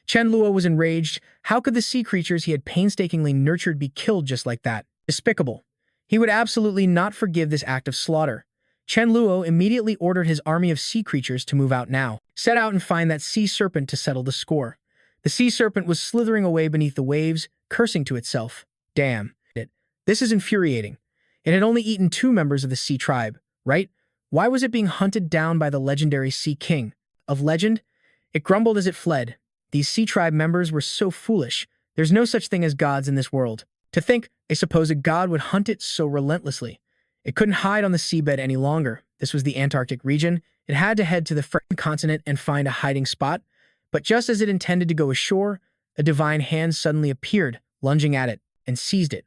Chen Luo was enraged. How could the sea creatures he had painstakingly nurtured be killed just like that? Despicable. He would absolutely not forgive this act of slaughter. Chen Luo immediately ordered his army of sea creatures to move out now. Set out and find that sea serpent to settle the score. The sea serpent was slithering away beneath the waves, cursing to itself. Damn it. This is infuriating. It had only eaten 2 members of the sea tribe, right? Why was it being hunted down by the legendary Sea King? Of legend? It grumbled as it fled. These sea tribe members were so foolish. There's no such thing as gods in this world. To think a supposed god would hunt it so relentlessly. It couldn't hide on the seabed any longer. This was the Antarctic region. It had to head to the frozen continent and find a hiding spot. But just as it intended to go ashore, a divine hand suddenly appeared, lunging at it, and seized it.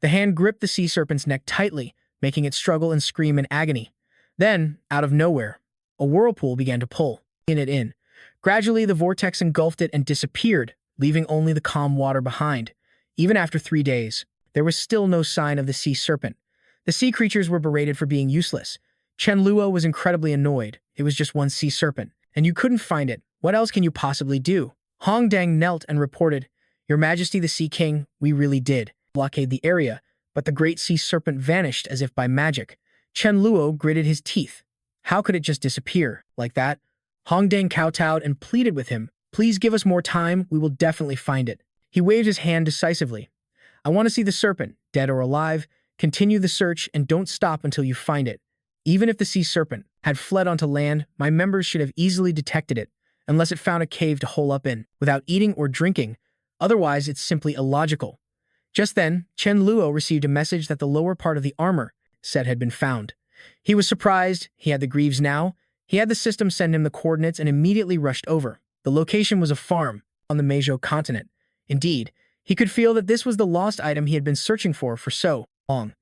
The hand gripped the sea serpent's neck tightly, making it struggle and scream in agony. Then, out of nowhere, a whirlpool began to pull it in. Gradually, the vortex engulfed it and disappeared, leaving only the calm water behind. Even after 3 days, there was still no sign of the sea serpent. The sea creatures were berated for being useless. Chen Luo was incredibly annoyed. It was just one sea serpent, and you couldn't find it. What else can you possibly do? Hoarding knelt and reported, "Your Majesty the Sea King, we really did blockade the area, but the great sea serpent vanished as if by magic." Chen Luo gritted his teeth. How could it just disappear like that? Hoarding kowtowed and pleaded with him, "Please give us more time, we will definitely find it." He waved his hand decisively. "I want to see the serpent, dead or alive. Continue the search and don't stop until you find it." Even if the sea serpent had fled onto land, my members should have easily detected it, unless it found a cave to hole up in, without eating or drinking. Otherwise, it's simply illogical. Just then, Chen Luo received a message that the lower part of the armor set had been found. He was surprised. He had the greaves now. He had the system send him the coordinates and immediately rushed over. The location was a farm on the Meizhou continent. Indeed, he could feel that this was the lost item he had been searching for so long.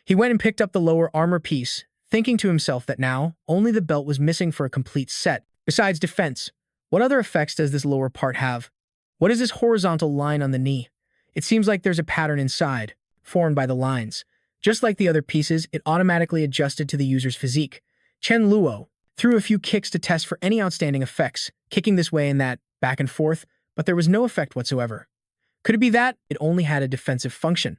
He went and picked up the lower armor piece, thinking to himself that now only the belt was missing for a complete set. Besides defense, what other effects does this lower part have? What is this horizontal line on the knee? It seems like there's a pattern inside, formed by the lines. Just like the other pieces, it automatically adjusted to the user's physique. Chen Luo threw a few kicks to test for any outstanding effects, kicking this way and that, back and forth, but there was no effect whatsoever. Could it be that it only had a defensive function?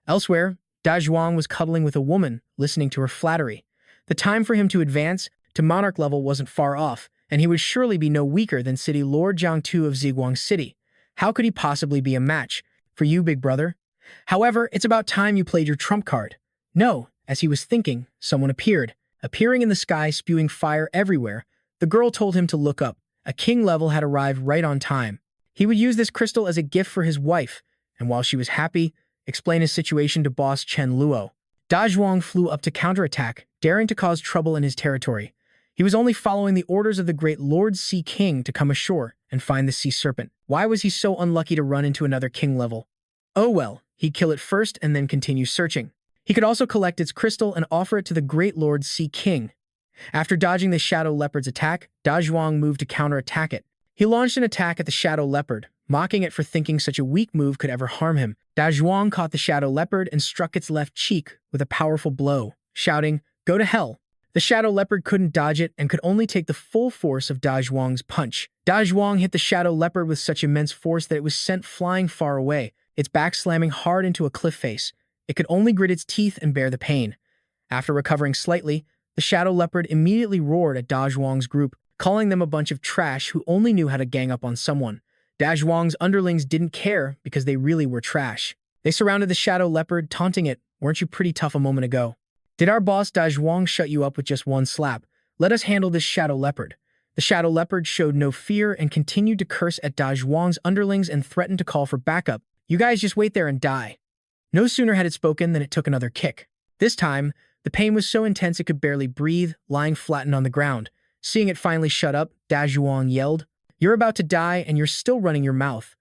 Elsewhere, Da Zhuang was cuddling with a woman, listening to her flattery. The time for him to advance to monarch level wasn't far off, and he would surely be no weaker than City Lord Jiang Tu of Ziguang City. How could he possibly be a match for you, big brother? However, it's about time you played your trump card. No, as he was thinking, someone appearing in the sky, spewing fire everywhere. The girl told him to look up. A king level had arrived right on time. He would use this crystal as a gift for his wife, and while she was happy, explain his situation to boss Chen Luo. Da Zhuang flew up to counterattack, daring to cause trouble in his territory. He was only following the orders of the great Lord Sea King to come ashore and find the sea serpent. Why was he so unlucky to run into another king level? Oh well, he'd kill it first and then continue searching. He could also collect its crystal and offer it to the great Lord Sea King. After dodging the Shadow Leopard's attack, Da Zhuang moved to counterattack it. He launched an attack at the Shadow Leopard, mocking it for thinking such a weak move could ever harm him. Da Zhuang caught the Shadow Leopard and struck its left cheek with a powerful blow, shouting, "Go to hell." The Shadow Leopard couldn't dodge it and could only take the full force of Da Zhuang's punch. Da Zhuang hit the Shadow Leopard with such immense force that it was sent flying far away, its back slamming hard into a cliff face. It could only grit its teeth and bear the pain. After recovering slightly, the Shadow Leopard immediately roared at Da Zhuang's group, calling them a bunch of trash who only knew how to gang up on someone. Da Zhuang's underlings didn't care because they really were trash. They surrounded the Shadow Leopard, taunting it, "Weren't you pretty tough a moment ago? Did our boss Da Zhuang shut you up with just one slap? Let us handle this Shadow Leopard." The Shadow Leopard showed no fear and continued to curse at Da Zhuang's underlings and threatened to call for backup. "You guys just wait there and die." No sooner had it spoken than it took another kick. This time, the pain was so intense it could barely breathe, lying flattened on the ground. Seeing it finally shut up, Da Zhuang yelled, "You're about to die and you're still running your mouth."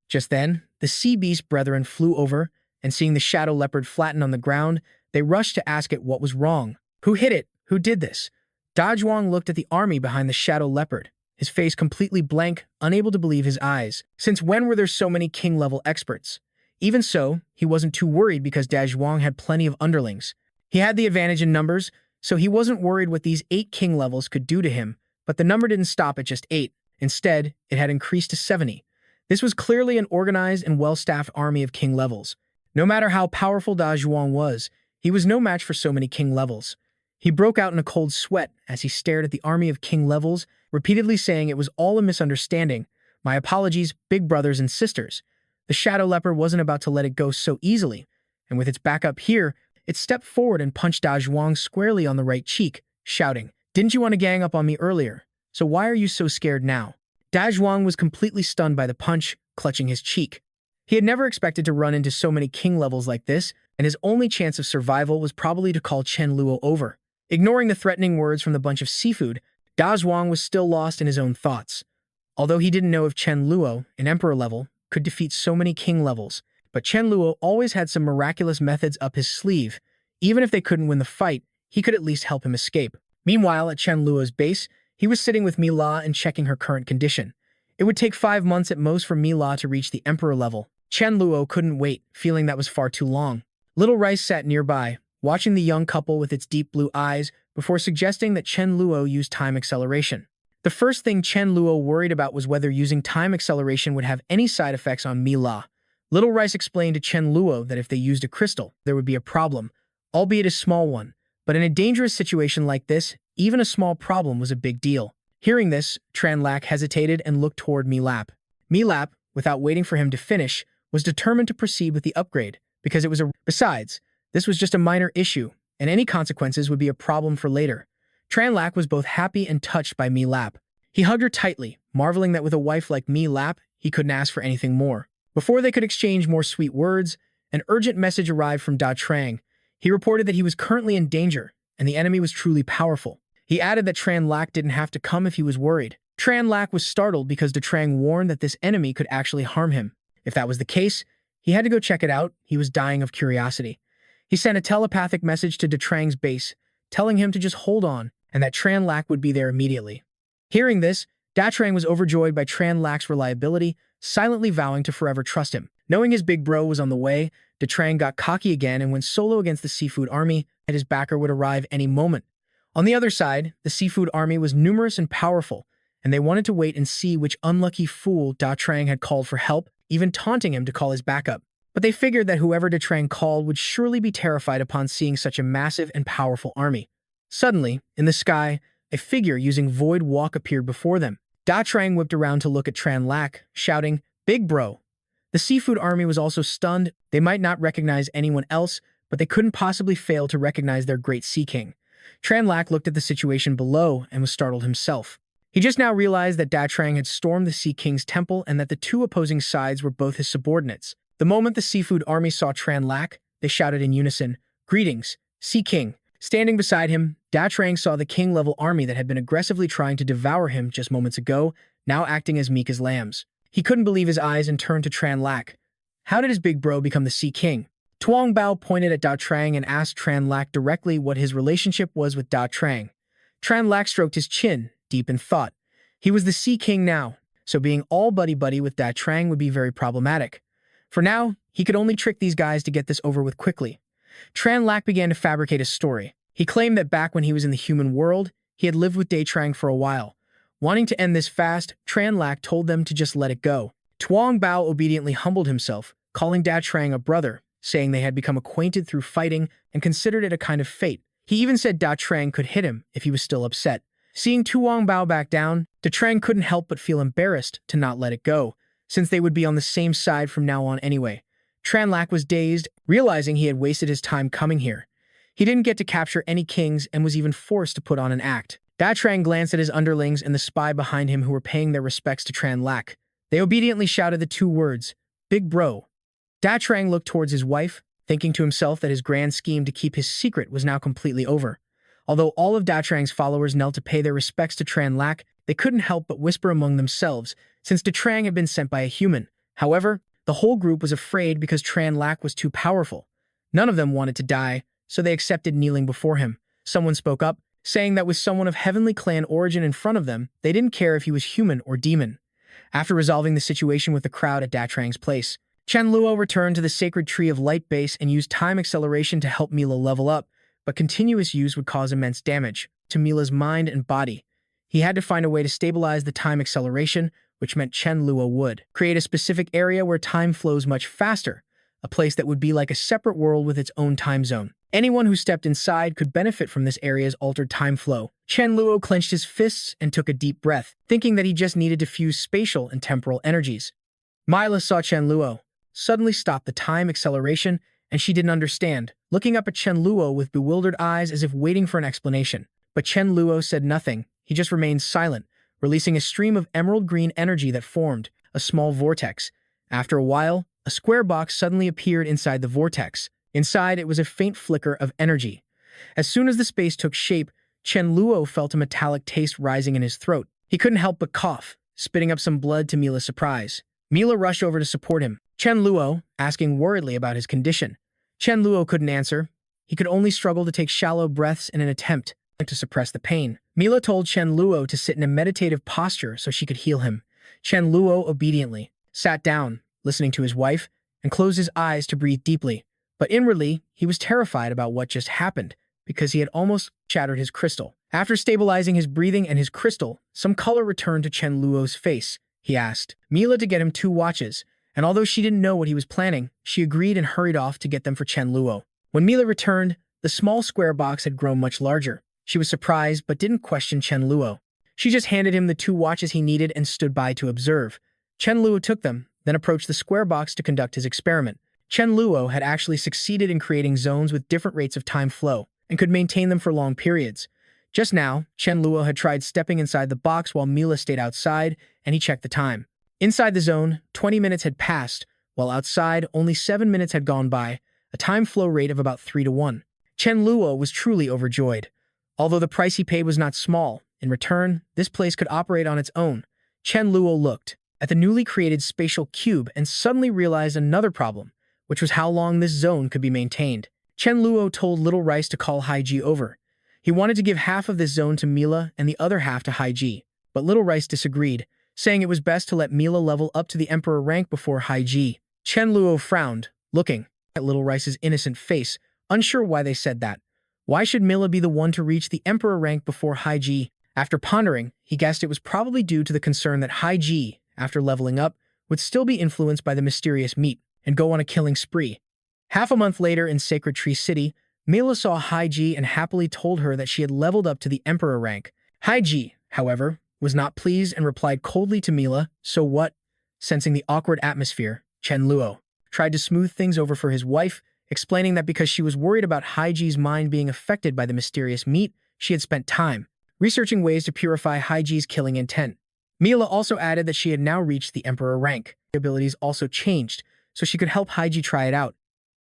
Just then, the sea beast brethren flew over, and seeing the Shadow Leopard flattened on the ground, they rushed to ask it what was wrong. Who hit it? Who did this? Da Zhuang looked at the army behind the Shadow Leopard. his face completely blank, unable to believe his eyes. Since when were there so many king-level experts? Even so, he wasn't too worried because Da Zhuang had plenty of underlings. He had the advantage in numbers, so he wasn't worried what these 8 king levels could do to him, but the number didn't stop at just 8. Instead, it had increased to 70. This was clearly an organized and well-staffed army of king levels. No matter how powerful Da Zhuang was, he was no match for so many king levels. He broke out in a cold sweat as he stared at the army of king levels, repeatedly saying it was all a misunderstanding. My apologies, big brothers and sisters. The shadow leopard wasn't about to let it go so easily, and with its back up here, it stepped forward and punched Da Zhuang squarely on the right cheek, shouting, "Didn't you want to gang up on me earlier? So why are you so scared now?" Da Zhuang was completely stunned by the punch, clutching his cheek. He had never expected to run into so many king levels like this, and his only chance of survival was probably to call Chen Luo over. Ignoring the threatening words from the bunch of seafood, Da Zhuang was still lost in his own thoughts. Although he didn't know if Chen Luo, an emperor level, could defeat so many king levels, but Chen Luo always had some miraculous methods up his sleeve. Even if they couldn't win the fight, he could at least help him escape. Meanwhile, at Chen Luo's base, he was sitting with Mi La and checking her current condition. It would take 5 months at most for Mi La to reach the emperor level. Chen Luo couldn't wait, feeling that was far too long. Little Rice sat nearby, watching the young couple with its deep blue eyes before suggesting that Chen Luo use time acceleration. The first thing Chen Luo worried about was whether using time acceleration would have any side effects on Mi La. Little Rice explained to Chen Luo that if they used a crystal, there would be a problem, albeit a small one. But in a dangerous situation like this, even a small problem was a big deal. Hearing this, Tran Lak hesitated and looked toward Mi Lap. Mi Lap, without waiting for him to finish, was determined to proceed with the upgrade, because it was a— Besides, this was just a minor issue, and any consequences would be a problem for later. Tran Lak was both happy and touched by Mi Lap. He hugged her tightly, marveling that with a wife like Mi Lap, he couldn't ask for anything more. Before they could exchange more sweet words, an urgent message arrived from Da Trang. He reported that he was currently in danger, and the enemy was truly powerful. He added that Tran Lak didn't have to come if he was worried. Tran Lak was startled because Da Trang warned that this enemy could actually harm him. If that was the case, he had to go check it out. He was dying of curiosity. He sent a telepathic message to Da Trang's base, telling him to just hold on, and that Tran Lak would be there immediately. Hearing this, Da Trang was overjoyed by Tran Lak's reliability, silently vowing to forever trust him. Knowing his big bro was on the way, Da Trang got cocky again and went solo against the seafood army, and his backer would arrive any moment. On the other side, the seafood army was numerous and powerful, and they wanted to wait and see which unlucky fool Da Trang had called for help, even taunting him to call his backup. But they figured that whoever Da Trang called would surely be terrified upon seeing such a massive and powerful army. Suddenly, in the sky, a figure using void walk appeared before them. Da Trang whipped around to look at Tran Lak, shouting, "Big bro." The seafood army was also stunned. They might not recognize anyone else, but they couldn't possibly fail to recognize their great Sea King. Tran Lak looked at the situation below and was startled himself. He just now realized that Da Trang had stormed the Sea King's temple and that the two opposing sides were both his subordinates. The moment the seafood army saw Tran Lak, they shouted in unison, "Greetings, Sea King." Standing beside him, Da Trang saw the king-level army that had been aggressively trying to devour him just moments ago, now acting as meek as lambs. He couldn't believe his eyes and turned to Tran Lak. How did his big bro become the Sea King? Tuong Bao pointed at Da Trang and asked Tran Lak directly what his relationship was with Da Trang. Tran Lak stroked his chin, deep in thought. He was the Sea King now, so being all buddy-buddy with Da Trang would be very problematic. For now, he could only trick these guys to get this over with quickly. Tran Lak began to fabricate a story. He claimed that back when he was in the human world, he had lived with Da Trang for a while. Wanting to end this fast, Tran Lak told them to just let it go. Tuong Bao obediently humbled himself, calling Da Trang a brother, saying they had become acquainted through fighting and considered it a kind of fate. He even said Da Trang could hit him if he was still upset. Seeing Tuong Bao back down, Da Trang couldn't help but feel embarrassed to not let it go, since they would be on the same side from now on anyway. Tran Lak was dazed, realizing he had wasted his time coming here. He didn't get to capture any kings and was even forced to put on an act. Da Trang glanced at his underlings and the spy behind him who were paying their respects to Tran Lak. They obediently shouted the two words, "Big bro." Da Trang looked towards his wife, thinking to himself that his grand scheme to keep his secret was now completely over. Although all of Da Trang's followers knelt to pay their respects to Tran Lak, they couldn't help but whisper among themselves, since Da Trang had been sent by a human. However, the whole group was afraid because Tran Lak was too powerful. None of them wanted to die, so they accepted kneeling before him. Someone spoke up, saying that with someone of heavenly clan origin in front of them, they didn't care if he was human or demon. After resolving the situation with the crowd at Datrang's place, Chen Luo returned to the sacred tree of light base and used time acceleration to help Mila level up, but continuous use would cause immense damage to Mila's mind and body. He had to find a way to stabilize the time acceleration, which meant Chen Luo would create a specific area where time flows much faster, a place that would be like a separate world with its own time zone. Anyone who stepped inside could benefit from this area's altered time flow. Chen Luo clenched his fists and took a deep breath, thinking that he just needed to fuse spatial and temporal energies. Mila saw Chen Luo suddenly stop the time acceleration, and she didn't understand, looking up at Chen Luo with bewildered eyes as if waiting for an explanation. But Chen Luo said nothing. He just remained silent, releasing a stream of emerald green energy that formed a small vortex. After a while, a square box suddenly appeared inside the vortex. Inside, it was a faint flicker of energy. As soon as the space took shape, Chen Luo felt a metallic taste rising in his throat. He couldn't help but cough, spitting up some blood to Mila's surprise. Mila rushed over to support him, Chen Luo asking worriedly about his condition. Chen Luo couldn't answer. He could only struggle to take shallow breaths in an attempt to suppress the pain. Mila told Chen Luo to sit in a meditative posture so she could heal him. Chen Luo obediently sat down, listening to his wife, and closed his eyes to breathe deeply. But inwardly, he was terrified about what just happened, because he had almost shattered his crystal. After stabilizing his breathing and his crystal, some color returned to Chen Luo's face. He asked Mila to get him 2 watches, and although she didn't know what he was planning, she agreed and hurried off to get them for Chen Luo. When Mila returned, the small square box had grown much larger. She was surprised but didn't question Chen Luo. She just handed him the 2 watches he needed and stood by to observe. Chen Luo took them, then approached the square box to conduct his experiment. Chen Luo had actually succeeded in creating zones with different rates of time flow and could maintain them for long periods. Just now, Chen Luo had tried stepping inside the box while Mila stayed outside, and he checked the time. Inside the zone, 20 minutes had passed, while outside, only 7 minutes had gone by, a time flow rate of about 3 to 1. Chen Luo was truly overjoyed. Although the price he paid was not small, in return, this place could operate on its own. Chen Luo looked at the newly created spatial cube and suddenly realized another problem, which was how long this zone could be maintained. Chen Luo told Little Rice to call Haiji over. He wanted to give half of this zone to Mila and the other half to Haiji, but Little Rice disagreed, saying it was best to let Mila level up to the Emperor rank before Haiji. Chen Luo frowned, looking at Little Rice's innocent face, unsure why they said that. Why should Mila be the one to reach the Emperor rank before Haiji? After pondering, he guessed it was probably due to the concern that Haiji, after leveling up, would still be influenced by the mysterious meat and go on a killing spree. Half a month later in Sacred Tree City, Mila saw Haiji and happily told her that she had leveled up to the Emperor rank. Haiji, however, was not pleased and replied coldly to Mila, "So what?" Sensing the awkward atmosphere, Chen Luo tried to smooth things over for his wife, explaining that because she was worried about Haiji's mind being affected by the mysterious meat, she had spent time researching ways to purify Haiji's killing intent. Mila also added that she had now reached the Emperor rank. Her abilities also changed, so she could help Haiji try it out.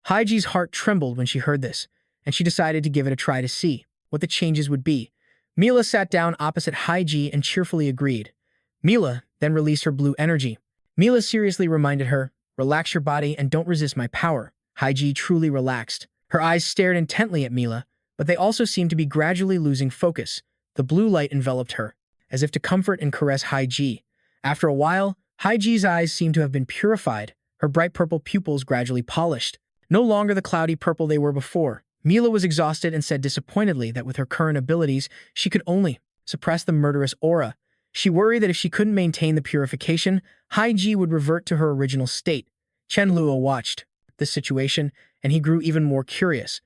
Haiji's heart trembled when she heard this, and she decided to give it a try to see what the changes would be. Mila sat down opposite Haiji and cheerfully agreed. Mila then released her blue energy. Mila seriously reminded her, "Relax your body and don't resist my power." Haiji truly relaxed. Her eyes stared intently at Mila, but they also seemed to be gradually losing focus. The blue light enveloped her, as if to comfort and caress Haiji. After a while, Haiji's eyes seemed to have been purified, her bright purple pupils gradually polished. No longer the cloudy purple they were before. Mila was exhausted and said disappointedly that with her current abilities, she could only suppress the murderous aura. She worried that if she couldn't maintain the purification, Haiji would revert to her original state. Chen Luo watched this situation, and he grew even more curious.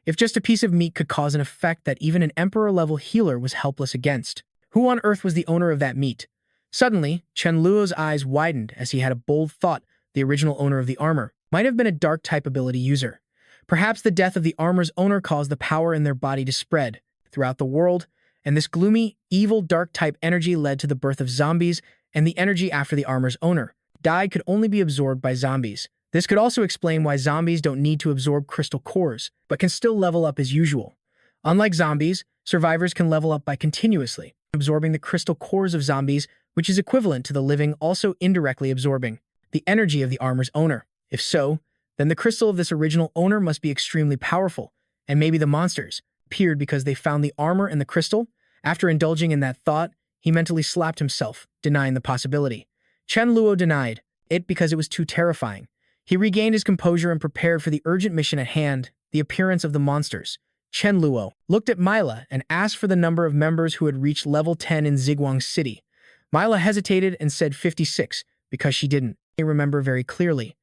If just a piece of meat could cause an effect that even an Emperor-level healer was helpless against, who on earth was the owner of that meat? Suddenly, Chen Luo's eyes widened as he had a bold thought. The original owner of the armor might have been a dark-type ability user. Perhaps the death of the armor's owner caused the power in their body to spread throughout the world, and this gloomy, evil, dark-type energy led to the birth of zombies, and the energy after the armor's owner died could only be absorbed by zombies. This could also explain why zombies don't need to absorb crystal cores, but can still level up as usual. Unlike zombies, survivors can level up by continuously absorbing the crystal cores of zombies, which is equivalent to the living also indirectly absorbing the energy of the armor's owner. If so, then the crystal of this original owner must be extremely powerful, and maybe the monsters appeared because they found the armor and the crystal. After indulging in that thought, he mentally slapped himself, denying the possibility. Chen Luo denied it because it was too terrifying. He regained his composure and prepared for the urgent mission at hand, the appearance of the monsters. Chen Luo looked at Mila and asked for the number of members who had reached level 10 in Ziguang City. Mila hesitated and said 56 because she didn't remember very clearly.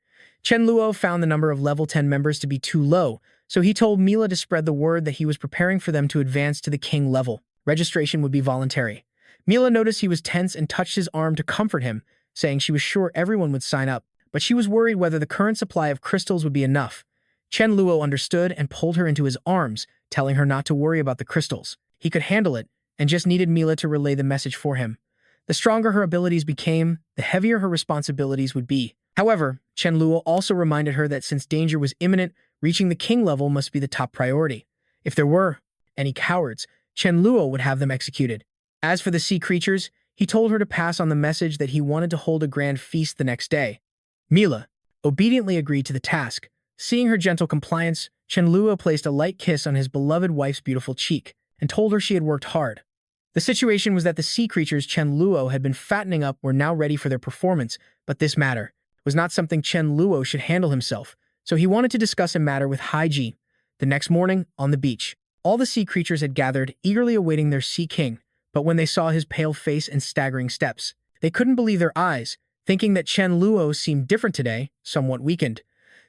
Chen Luo found the number of level 10 members to be too low, so he told Mila to spread the word that he was preparing for them to advance to the king level. Registration would be voluntary. Mila noticed he was tense and touched his arm to comfort him, saying she was sure everyone would sign up, but she was worried whether the current supply of crystals would be enough. Chen Luo understood and pulled her into his arms, telling her not to worry about the crystals. He could handle it and just needed Mila to relay the message for him. The stronger her abilities became, the heavier her responsibilities would be. However, Chen Luo also reminded her that since danger was imminent, reaching the king level must be the top priority. If there were any cowards, Chen Luo would have them executed. As for the sea creatures, he told her to pass on the message that he wanted to hold a grand feast the next day. Mila obediently agreed to the task. Seeing her gentle compliance, Chen Luo placed a light kiss on his beloved wife's beautiful cheek and told her she had worked hard. The situation was that the sea creatures Chen Luo had been fattening up were now ready for their performance, but this matter was not something Chen Luo should handle himself, so he wanted to discuss a matter with Haiji. The next morning, on the beach, all the sea creatures had gathered, eagerly awaiting their sea king, but when they saw his pale face and staggering steps, they couldn't believe their eyes, thinking that Chen Luo seemed different today, somewhat weakened.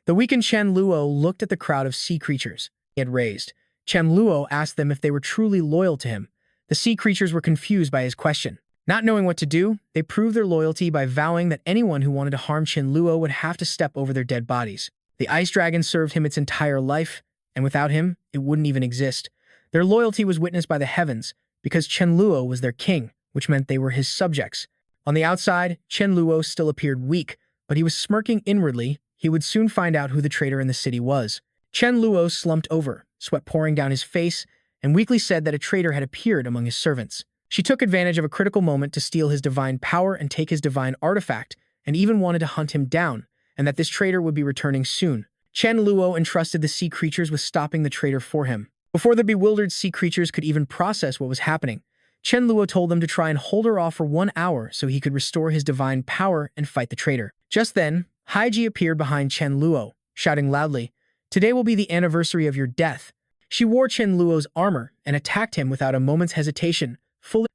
The weakened Chen Luo looked at the crowd of sea creatures he had raised. Chen Luo asked them if they were truly loyal to him. The sea creatures were confused by his question. Not knowing what to do, they proved their loyalty by vowing that anyone who wanted to harm Chen Luo would have to step over their dead bodies. The ice dragon served him its entire life, and without him, it wouldn't even exist. Their loyalty was witnessed by the heavens, because Chen Luo was their king, which meant they were his subjects. On the outside, Chen Luo still appeared weak, but he was smirking inwardly. He would soon find out who the traitor in the city was. Chen Luo slumped over, sweat pouring down his face, and weakly said that a traitor had appeared among his servants. She took advantage of a critical moment to steal his divine power and take his divine artifact, and even wanted to hunt him down, and that this traitor would be returning soon. Chen Luo entrusted the sea creatures with stopping the traitor for him. Before the bewildered sea creatures could even process what was happening, Chen Luo told them to try and hold her off for 1 hour so he could restore his divine power and fight the traitor. Just then, Haiji appeared behind Chen Luo, shouting loudly, "Today will be the anniversary of your death." She wore Chen Luo's armor and attacked him without a moment's hesitation.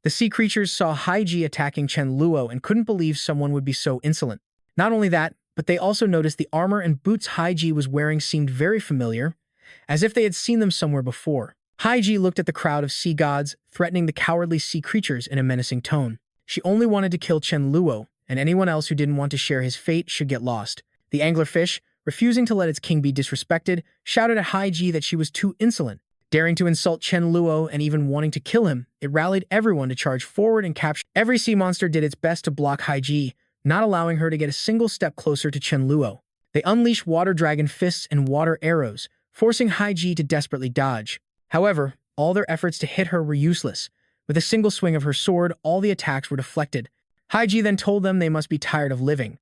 The sea creatures saw Haiji attacking Chen Luo and couldn't believe someone would be so insolent. Not only that, but they also noticed the armor and boots Haiji was wearing seemed very familiar, as if they had seen them somewhere before. Haiji looked at the crowd of sea gods, threatening the cowardly sea creatures in a menacing tone. She only wanted to kill Chen Luo, and anyone else who didn't want to share his fate should get lost. The anglerfish, refusing to let its king be disrespected, shouted at Haiji that she was too insolent. Daring to insult Chen Luo and even wanting to kill him, it rallied everyone to charge forward and capture. Every sea monster did its best to block Haiji, not allowing her to get a single step closer to Chen Luo. They unleashed water dragon fists and water arrows, forcing Haiji to desperately dodge. However, all their efforts to hit her were useless. With a single swing of her sword, all the attacks were deflected. Haiji then told them they must be tired of living.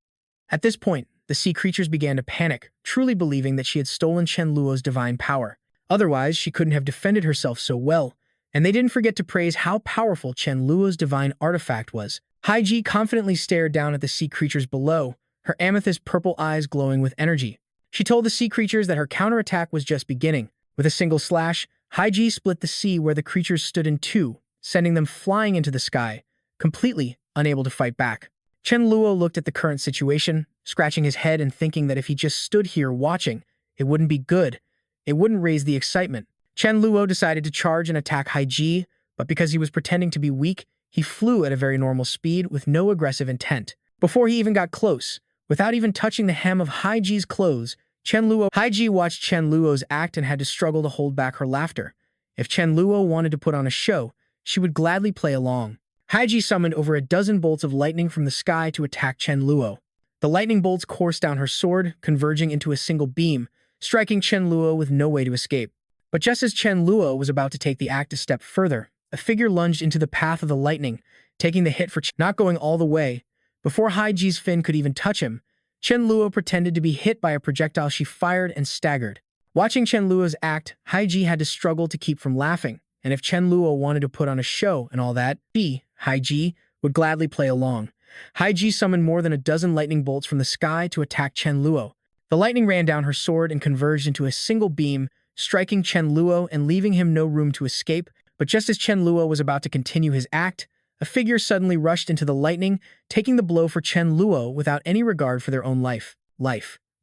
At this point, the sea creatures began to panic, truly believing that she had stolen Chen Luo's divine power. Otherwise, she couldn't have defended herself so well, and they didn't forget to praise how powerful Chen Luo's divine artifact was. Haiji confidently stared down at the sea creatures below, her amethyst purple eyes glowing with energy. She told the sea creatures that her counterattack was just beginning. With a single slash, Haiji split the sea where the creatures stood in two, sending them flying into the sky, completely unable to fight back. Chen Luo looked at the current situation, scratching his head and thinking that if he just stood here watching, it wouldn't be good. It wouldn't raise the excitement. Chen Luo decided to charge and attack Haiji, but because he was pretending to be weak, he flew at a very normal speed with no aggressive intent. Before he even got close, without even touching the hem of Haiji's clothes, Haiji watched Chen Luo's act and had to struggle to hold back her laughter. If Chen Luo wanted to put on a show, she would gladly play along. Haiji summoned over a dozen bolts of lightning from the sky to attack Chen Luo. The lightning bolts coursed down her sword, converging into a single beam, striking Chen Luo with no way to escape. But just as Chen Luo was about to take the act a step further, a figure lunged into the path of the lightning, taking the hit for not going all the way. Before Haiji's fin could even touch him, Chen Luo pretended to be hit by a projectile she fired and staggered. Watching Chen Luo's act, Haiji had to struggle to keep from laughing, and if Chen Luo wanted to put on a show and all that, Haiji, would gladly play along. Haiji summoned more than a dozen lightning bolts from the sky to attack Chen Luo. The lightning ran down her sword and converged into a single beam, striking Chen Luo and leaving him no room to escape. But just as Chen Luo was about to continue his act, a figure suddenly rushed into the lightning, taking the blow for Chen Luo without any regard for their own life.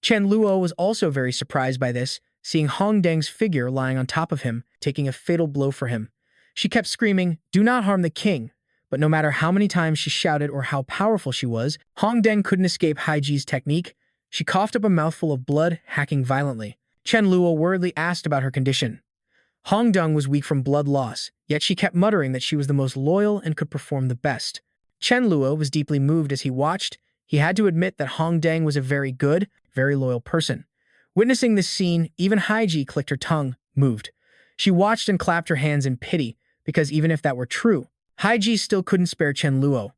Chen Luo was also very surprised by this, seeing Hoarding's figure lying on top of him, taking a fatal blow for him. She kept screaming, "Do not harm the king!" But no matter how many times she shouted or how powerful she was, Hoarding couldn't escape Haiji's technique. She coughed up a mouthful of blood, hacking violently. Chen Luo worriedly asked about her condition. Hoarding was weak from blood loss, yet she kept muttering that she was the most loyal and could perform the best. Chen Luo was deeply moved as he watched. He had to admit that Hoarding was a very good, very loyal person. Witnessing this scene, even Haiji clicked her tongue, moved. She watched and clapped her hands in pity, because even if that were true, Haiji still couldn't spare Chen Luo.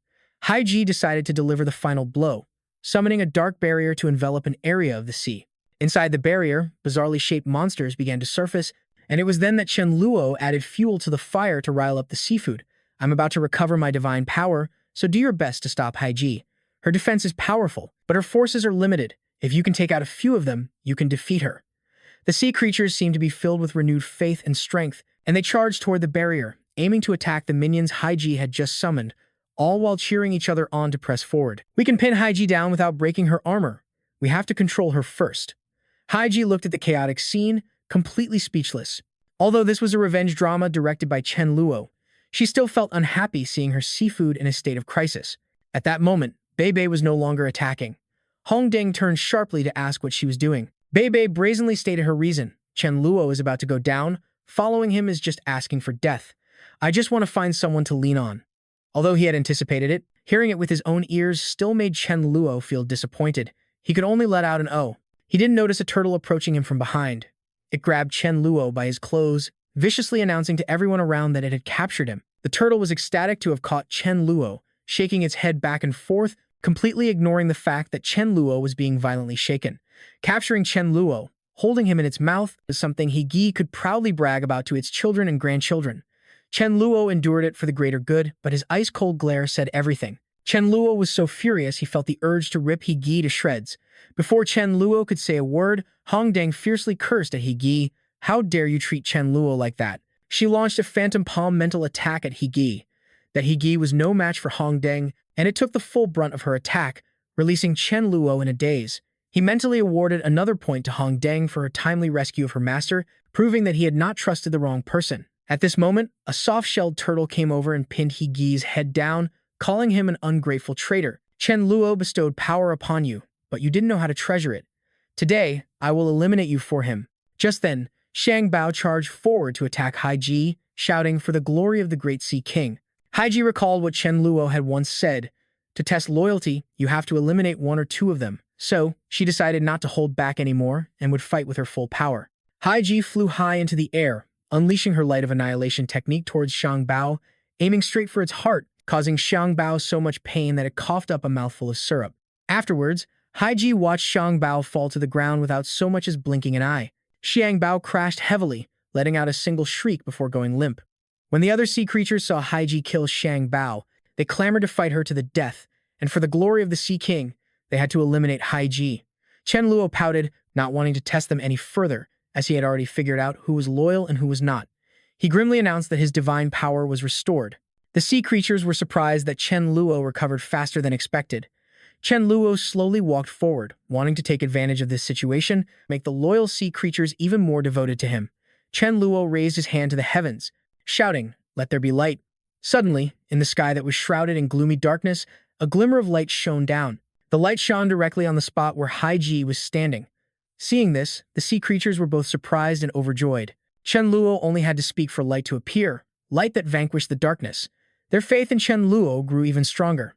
Haiji decided to deliver the final blow, summoning a dark barrier to envelop an area of the sea. Inside the barrier, bizarrely shaped monsters began to surface, and it was then that Chen Luo added fuel to the fire to rile up the seafood. "I'm about to recover my divine power, so do your best to stop Haiji. Her defense is powerful, but her forces are limited. If you can take out a few of them, you can defeat her." The sea creatures seemed to be filled with renewed faith and strength, and they charged toward the barrier, aiming to attack the minions Haiji had just summoned, all while cheering each other on to press forward. "We can pin Haiji down without breaking her armor. We have to control her first." Haiji looked at the chaotic scene, completely speechless. Although this was a revenge drama directed by Chen Luo, she still felt unhappy seeing her seafood in a state of crisis. At that moment, Bei was no longer attacking. Hoarding turned sharply to ask what she was doing. Bei brazenly stated her reason. "Chen Luo is about to go down. Following him is just asking for death. I just want to find someone to lean on." Although he had anticipated it, hearing it with his own ears still made Chen Luo feel disappointed. He could only let out an "oh." He didn't notice a turtle approaching him from behind. It grabbed Chen Luo by his clothes, viciously announcing to everyone around that it had captured him. The turtle was ecstatic to have caught Chen Luo, shaking its head back and forth, completely ignoring the fact that Chen Luo was being violently shaken. Capturing Chen Luo, holding him in its mouth, was something Higi could proudly brag about to its children and grandchildren. Chen Luo endured it for the greater good, but his ice-cold glare said everything. Chen Luo was so furious he felt the urge to rip Higi to shreds. Before Chen Luo could say a word, Hoarding fiercely cursed at Higi. "How dare you treat Chen Luo like that?" She launched a phantom palm mental attack at Higi. That Higi was no match for Hoarding, and it took the full brunt of her attack, releasing Chen Luo in a daze. He mentally awarded another point to Hoarding for her timely rescue of her master, proving that he had not trusted the wrong person. At this moment, a soft-shelled turtle came over and pinned Higi's head down, calling him an ungrateful traitor. "Chen Luo bestowed power upon you, but you didn't know how to treasure it. Today, I will eliminate you for him." Just then, Shang Bao charged forward to attack Haiji, shouting for the glory of the great Sea King. Haiji recalled what Chen Luo had once said. To test loyalty, you have to eliminate one or two of them. So, she decided not to hold back anymore and would fight with her full power. Haiji flew high into the air, unleashing her Light of Annihilation technique towards Shang Bao, aiming straight for its heart, causing Shang Bao so much pain that it coughed up a mouthful of syrup. Afterwards, Haiji watched Shang Bao fall to the ground without so much as blinking an eye. Shang Bao crashed heavily, letting out a single shriek before going limp. When the other sea creatures saw Haiji kill Shang Bao, they clamored to fight her to the death, and for the glory of the Sea King, they had to eliminate Haiji. Chen Luo pouted, not wanting to test them any further, as he had already figured out who was loyal and who was not. He grimly announced that his divine power was restored. The sea creatures were surprised that Chen Luo recovered faster than expected. Chen Luo slowly walked forward, wanting to take advantage of this situation, make the loyal sea creatures even more devoted to him. Chen Luo raised his hand to the heavens, shouting, "Let there be light." Suddenly, in the sky that was shrouded in gloomy darkness, a glimmer of light shone down. The light shone directly on the spot where Haiji was standing. Seeing this, the sea creatures were both surprised and overjoyed. Chen Luo only had to speak for light to appear, light that vanquished the darkness. Their faith in Chen Luo grew even stronger.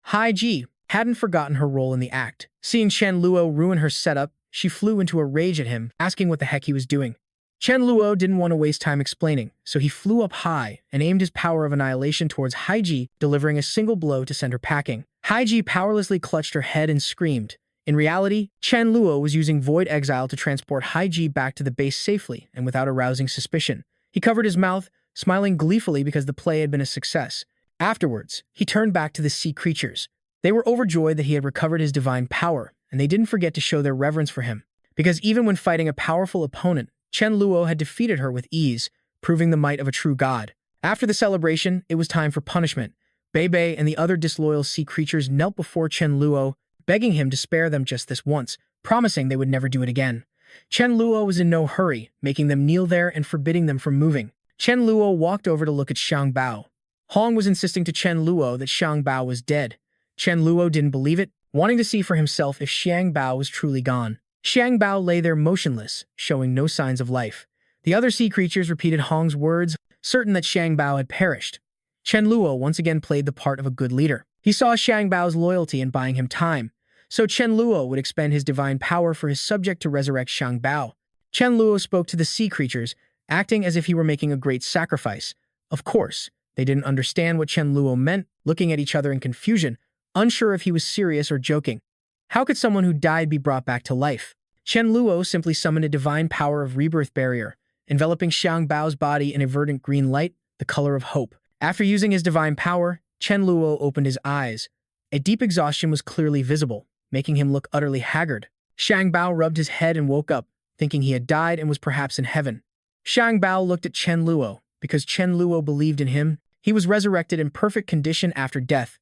Haiji hadn't forgotten her role in the act. Seeing Chen Luo ruin her setup, she flew into a rage at him, asking what the heck he was doing. Chen Luo didn't want to waste time explaining, so he flew up high and aimed his power of annihilation towards Haiji, delivering a single blow to send her packing. Haiji powerlessly clutched her head and screamed. In reality, Chen Luo was using Void Exile to transport Haiji back to the base safely and without arousing suspicion. He covered his mouth, smiling gleefully because the play had been a success. Afterwards, he turned back to the sea creatures. They were overjoyed that he had recovered his divine power, and they didn't forget to show their reverence for him. Because even when fighting a powerful opponent, Chen Luo had defeated her with ease, proving the might of a true god. After the celebration, it was time for punishment. Bei and the other disloyal sea creatures knelt before Chen Luo, begging him to spare them just this once, promising they would never do it again. Chen Luo was in no hurry, making them kneel there and forbidding them from moving. Chen Luo walked over to look at Xiang Bao. Hong was insisting to Chen Luo that Xiang Bao was dead. Chen Luo didn't believe it, wanting to see for himself if Xiang Bao was truly gone. Xiang Bao lay there motionless, showing no signs of life. The other sea creatures repeated Hong's words, certain that Xiang Bao had perished. Chen Luo once again played the part of a good leader. He saw Xiang Bao's loyalty in buying him time, so Chen Luo would expend his divine power for his subject to resurrect Xiang Bao. Chen Luo spoke to the sea creatures, acting as if he were making a great sacrifice. Of course, they didn't understand what Chen Luo meant, looking at each other in confusion, unsure if he was serious or joking. How could someone who died be brought back to life? Chen Luo simply summoned a divine power of rebirth barrier, enveloping Xiang Bao's body in a verdant green light, the color of hope. After using his divine power, Chen Luo opened his eyes. A deep exhaustion was clearly visible, making him look utterly haggard. Xiang Bao rubbed his head and woke up, thinking he had died and was perhaps in heaven. Xiang Bao looked at Chen Luo. Because Chen Luo believed in him, he was resurrected in perfect condition after death.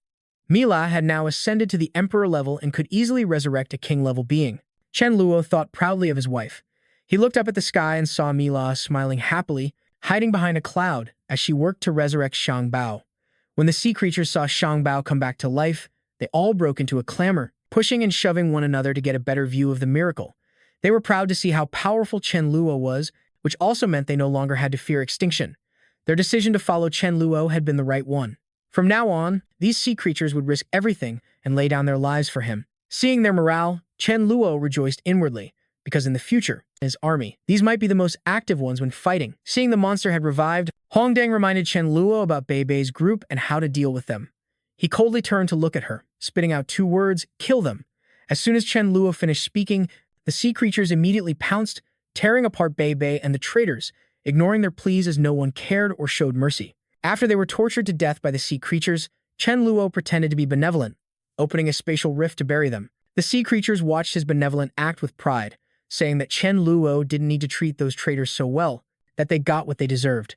Mila had now ascended to the emperor level and could easily resurrect a king-level being. Chen Luo thought proudly of his wife. He looked up at the sky and saw Mila smiling happily, hiding behind a cloud as she worked to resurrect Xiang Bao. When the sea creatures saw Xiang Bao come back to life, they all broke into a clamor, pushing and shoving one another to get a better view of the miracle. They were proud to see how powerful Chen Luo was, which also meant they no longer had to fear extinction. Their decision to follow Chen Luo had been the right one. From now on, these sea creatures would risk everything and lay down their lives for him. Seeing their morale, Chen Luo rejoiced inwardly, because in the future, his army, these might be the most active ones when fighting. Seeing the monster had revived, Hongdang reminded Chen Luo about Beibei's group and how to deal with them. He coldly turned to look at her, spitting out 2 words, "Kill them." As soon as Chen Luo finished speaking, the sea creatures immediately pounced, tearing apart Beibei and the traitors, ignoring their pleas as no one cared or showed mercy. After they were tortured to death by the sea creatures, Chen Luo pretended to be benevolent, opening a spatial rift to bury them. The sea creatures watched his benevolent act with pride, saying that Chen Luo didn't need to treat those traitors so well, that they got what they deserved.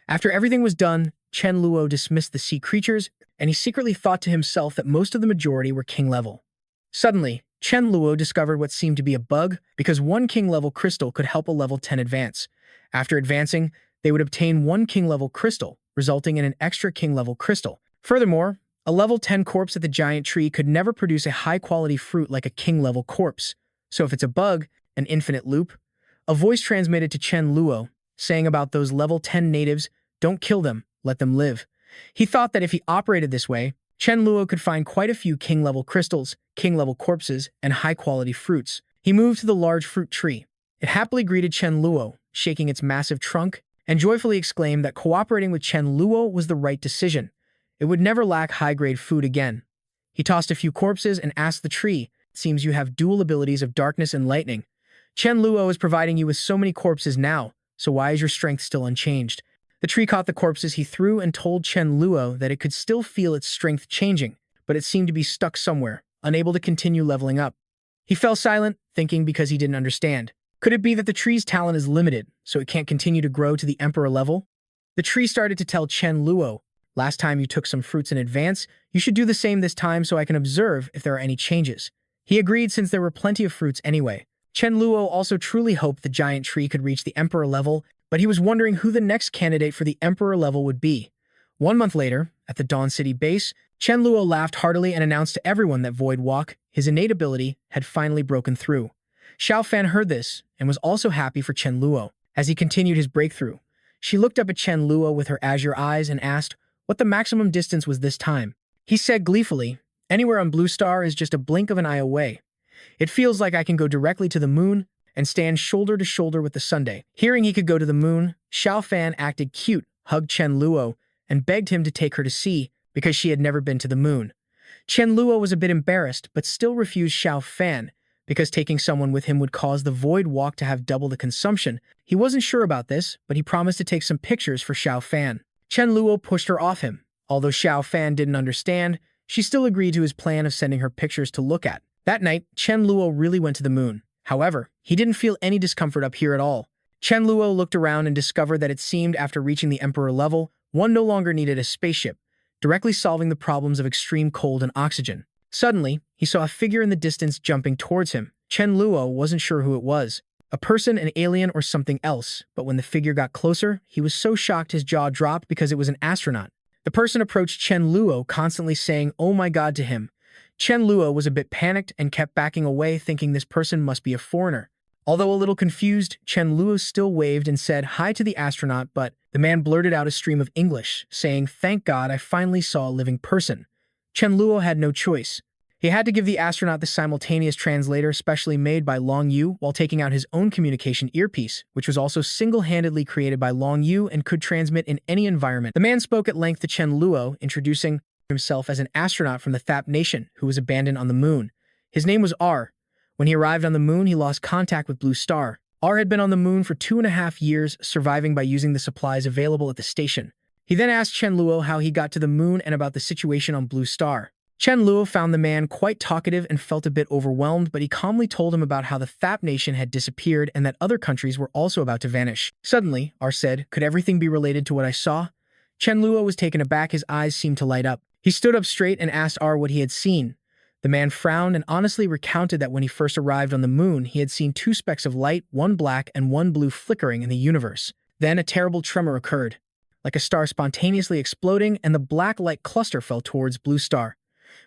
After everything was done, Chen Luo dismissed the sea creatures, and he secretly thought to himself that most of the majority were king level. Suddenly, Chen Luo discovered what seemed to be a bug, because 1 king-level crystal could help a level 10 advance. After advancing, they would obtain 1 king-level crystal, resulting in an extra king-level crystal. Furthermore, a level 10 corpse at the giant tree could never produce a high-quality fruit like a king-level corpse. So if it's a bug, an infinite loop, a voice transmitted to Chen Luo, saying about those level 10 natives, "Don't kill them, let them live." He thought that if he operated this way, Chen Luo could find quite a few king-level crystals, king-level corpses, and high-quality fruits. He moved to the large fruit tree. It happily greeted Chen Luo, shaking its massive trunk, and joyfully exclaimed that cooperating with Chen Luo was the right decision. It would never lack high-grade food again. He tossed a few corpses and asked the tree, "It seems you have dual abilities of darkness and lightning. Chen Luo is providing you with so many corpses now, so why is your strength still unchanged?" The tree caught the corpses he threw and told Chen Luo that it could still feel its strength changing, but it seemed to be stuck somewhere, unable to continue leveling up. He fell silent, thinking because he didn't understand. Could it be that the tree's talent is limited, so it can't continue to grow to the emperor level? The tree started to tell Chen Luo, "Last time you took some fruits in advance, you should do the same this time so I can observe if there are any changes." He agreed since there were plenty of fruits anyway. Chen Luo also truly hoped the giant tree could reach the emperor level, but he was wondering who the next candidate for the emperor level would be. 1 month later, at the Dawn City base, Chen Luo laughed heartily and announced to everyone that Void Walk, his innate ability, had finally broken through. Xiao Fan heard this and was also happy for Chen Luo. As he continued his breakthrough, she looked up at Chen Luo with her azure eyes and asked what the maximum distance was this time. He said gleefully, "Anywhere on Blue Star is just a blink of an eye away. It feels like I can go directly to the moon and stand shoulder to shoulder with the Sunday." Hearing he could go to the moon, Xiao Fan acted cute, hugged Chen Luo, and begged him to take her to sea because she had never been to the moon. Chen Luo was a bit embarrassed, but still refused Xiao Fan, because taking someone with him would cause the Void Walk to have double the consumption. He wasn't sure about this, but he promised to take some pictures for Xiao Fan. Chen Luo pushed her off him. Although Xiao Fan didn't understand, she still agreed to his plan of sending her pictures to look at. That night, Chen Luo really went to the moon. However, he didn't feel any discomfort up here at all. Chen Luo looked around and discovered that it seemed after reaching the Emperor level, one no longer needed a spaceship, directly solving the problems of extreme cold and oxygen. Suddenly, he saw a figure in the distance jumping towards him. Chen Luo wasn't sure who it was, a person, an alien, or something else, but when the figure got closer, he was so shocked his jaw dropped because it was an astronaut. The person approached Chen Luo, constantly saying, "Oh my god," to him. Chen Luo was a bit panicked and kept backing away, thinking this person must be a foreigner. Although a little confused, Chen Luo still waved and said hi to the astronaut, but the man blurted out a stream of English, saying, "Thank God I finally saw a living person." Chen Luo had no choice. He had to give the astronaut the simultaneous translator specially made by Long Yu while taking out his own communication earpiece, which was also single-handedly created by Long Yu and could transmit in any environment. The man spoke at length to Chen Luo, introducing himself as an astronaut from the Thap nation who was abandoned on the moon. His name was R. When he arrived on the moon, he lost contact with Blue Star. R had been on the moon for 2.5 years, surviving by using the supplies available at the station. He then asked Chen Luo how he got to the moon and about the situation on Blue Star. Chen Luo found the man quite talkative and felt a bit overwhelmed, but he calmly told him about how the Thap nation had disappeared and that other countries were also about to vanish. Suddenly, R said, "Could everything be related to what I saw?" Chen Luo was taken aback, his eyes seemed to light up. He stood up straight and asked R what he had seen. The man frowned and honestly recounted that when he first arrived on the moon, he had seen 2 specks of light, one black and one blue, flickering in the universe. Then a terrible tremor occurred, like a star spontaneously exploding, and the black light cluster fell towards Blue Star.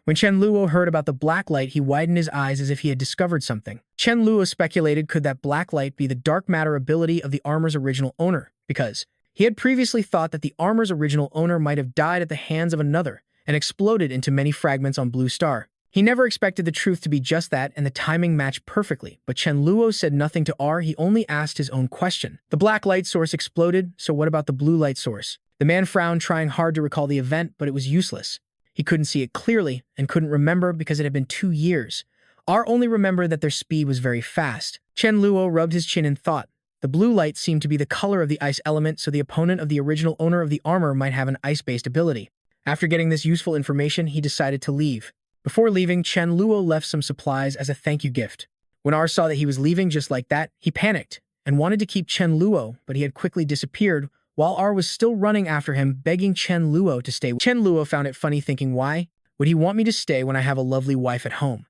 When Chen Luo heard about the black light, he widened his eyes as if he had discovered something. Chen Luo speculated, could that black light be the dark matter ability of the armor's original owner? Because he had previously thought that the armor's original owner might have died at the hands of another and exploded into many fragments on Blue Star. He never expected the truth to be just that, and the timing matched perfectly, but Chen Luo said nothing to R, he only asked his own question. The black light source exploded, so what about the blue light source? The man frowned, trying hard to recall the event, but it was useless. He couldn't see it clearly and couldn't remember because it had been 2 years. R only remembered that their speed was very fast. Chen Luo rubbed his chin in thought. The blue light seemed to be the color of the ice element, so the opponent of the original owner of the armor might have an ice-based ability. After getting this useful information, he decided to leave. Before leaving, Chen Luo left some supplies as a thank you gift. When R saw that he was leaving just like that, he panicked and wanted to keep Chen Luo, but he had quickly disappeared while R was still running after him, begging Chen Luo to stay. Chen Luo found it funny, thinking, why would he want me to stay when I have a lovely wife at home?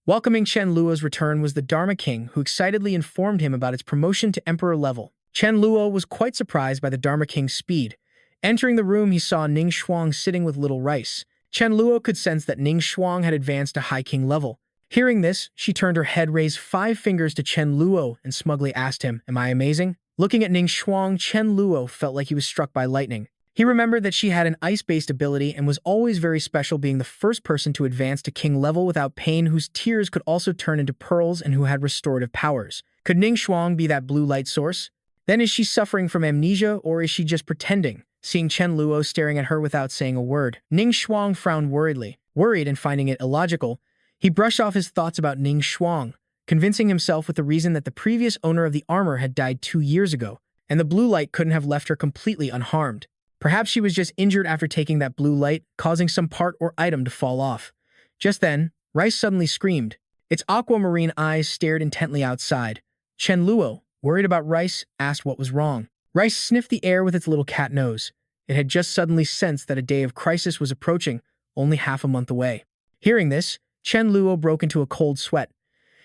Welcoming Chen Luo's return was the Dharma King, who excitedly informed him about its promotion to Emperor level. Chen Luo was quite surprised by the Dharma King's speed. Entering the room, he saw Ning Shuang sitting with little Rice. Chen Luo could sense that Ning Shuang had advanced to High King level. Hearing this, she turned her head, raised 5 fingers to Chen Luo, and smugly asked him, "Am I amazing?" Looking at Ning Shuang, Chen Luo felt like he was struck by lightning. He remembered that she had an ice-based ability and was always very special, being the first person to advance to king level without pain, whose tears could also turn into pearls and who had restorative powers. Could Ning Shuang be that blue light source? Then is she suffering from amnesia, or is she just pretending? Seeing Chen Luo staring at her without saying a word, Ning Shuang frowned worriedly. Worried and finding it illogical, he brushed off his thoughts about Ning Shuang, convincing himself with the reason that the previous owner of the armor had died 2 years ago, and the blue light couldn't have left her completely unharmed. Perhaps she was just injured after taking that blue light, causing some part or item to fall off. Just then, Rice suddenly screamed. Its aquamarine eyes stared intently outside. Chen Luo, worried about Rice, asked what was wrong. Rice sniffed the air with its little cat nose. It had just suddenly sensed that a day of crisis was approaching, only half a month away. Hearing this, Chen Luo broke into a cold sweat.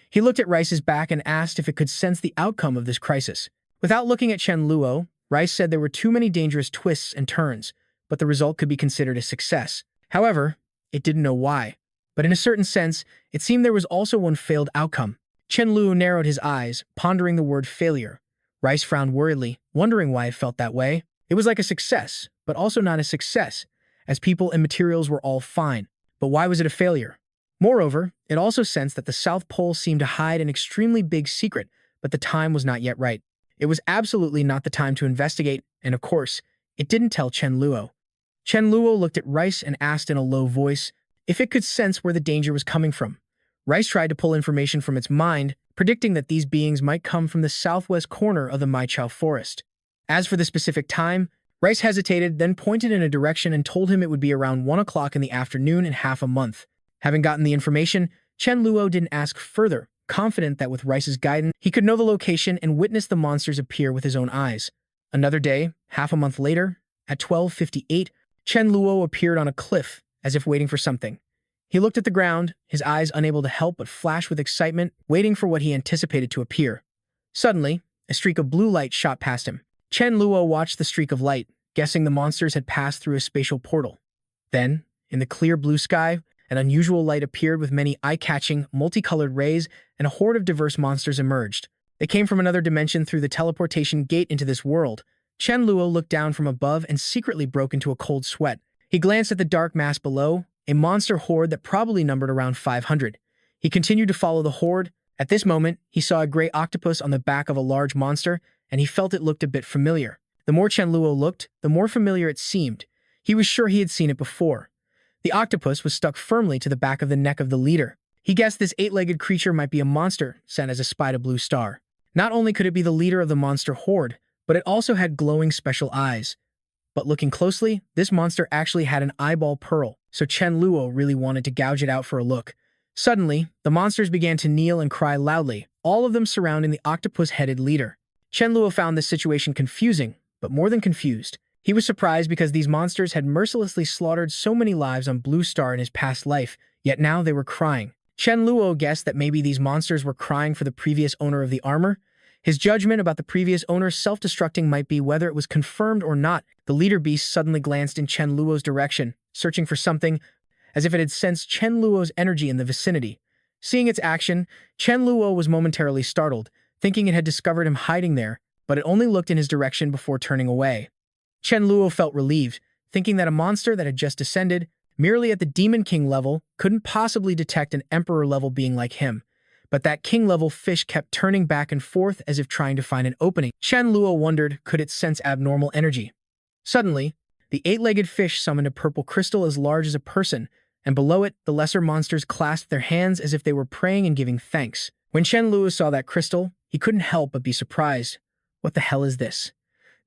He looked at Rice's back and asked if it could sense the outcome of this crisis. Without looking at Chen Luo, Rice said there were too many dangerous twists and turns, but the result could be considered a success. However, it didn't know why. But in a certain sense, it seemed there was also one failed outcome. Chen Luo narrowed his eyes, pondering the word failure. Rice frowned worriedly, wondering why it felt that way. It was like a success, but also not a success, as people and materials were all fine. But why was it a failure? Moreover, it also sensed that the South Pole seemed to hide an extremely big secret, but the time was not yet right. It was absolutely not the time to investigate, and of course, it didn't tell Chen Luo. Chen Luo looked at Rice and asked in a low voice, if it could sense where the danger was coming from. Rice tried to pull information from its mind, predicting that these beings might come from the southwest corner of the Maichao forest. As for the specific time, Rice hesitated, then pointed in a direction and told him it would be around 1 o'clock in the afternoon in half a month. Having gotten the information, Chen Luo didn't ask further, confident that with Rice's guidance, he could know the location and witness the monsters appear with his own eyes. Another day, half a month later, at 12:58, Chen Luo appeared on a cliff, as if waiting for something. He looked at the ground, his eyes unable to help but flash with excitement, waiting for what he anticipated to appear. Suddenly, a streak of blue light shot past him. Chen Luo watched the streak of light, guessing the monsters had passed through a spatial portal. Then, in the clear blue sky, an unusual light appeared with many eye-catching, multicolored rays, and a horde of diverse monsters emerged. They came from another dimension through the teleportation gate into this world. Chen Luo looked down from above and secretly broke into a cold sweat. He glanced at the dark mass below, a monster horde that probably numbered around 500. He continued to follow the horde. At this moment, he saw a gray octopus on the back of a large monster, and he felt it looked a bit familiar. The more Chen Luo looked, the more familiar it seemed. He was sure he had seen it before. The octopus was stuck firmly to the back of the neck of the leader. He guessed this 8-legged creature might be a monster sent as a spy to Blue Star. Not only could it be the leader of the monster horde, but it also had glowing special eyes. But looking closely, this monster actually had an eyeball pearl, so Chen Luo really wanted to gouge it out for a look. Suddenly, the monsters began to kneel and cry loudly, all of them surrounding the octopus-headed leader. Chen Luo found this situation confusing, but more than confused. He was surprised because these monsters had mercilessly slaughtered so many lives on Blue Star in his past life, yet now they were crying. Chen Luo guessed that maybe these monsters were crying for the previous owner of the armor. His judgment about the previous owner self-destructing might be whether it was confirmed or not. The leader beast suddenly glanced in Chen Luo's direction, searching for something, as if it had sensed Chen Luo's energy in the vicinity. Seeing its action, Chen Luo was momentarily startled, thinking it had discovered him hiding there, but it only looked in his direction before turning away. Chen Luo felt relieved, thinking that a monster that had just descended, merely at the Demon King level, couldn't possibly detect an Emperor-level being like him. But that King-level fish kept turning back and forth as if trying to find an opening. Chen Luo wondered, could it sense abnormal energy? Suddenly, the 8-legged fish summoned a purple crystal as large as a person, and below it, the lesser monsters clasped their hands as if they were praying and giving thanks. When Chen Luo saw that crystal, he couldn't help but be surprised. What the hell is this?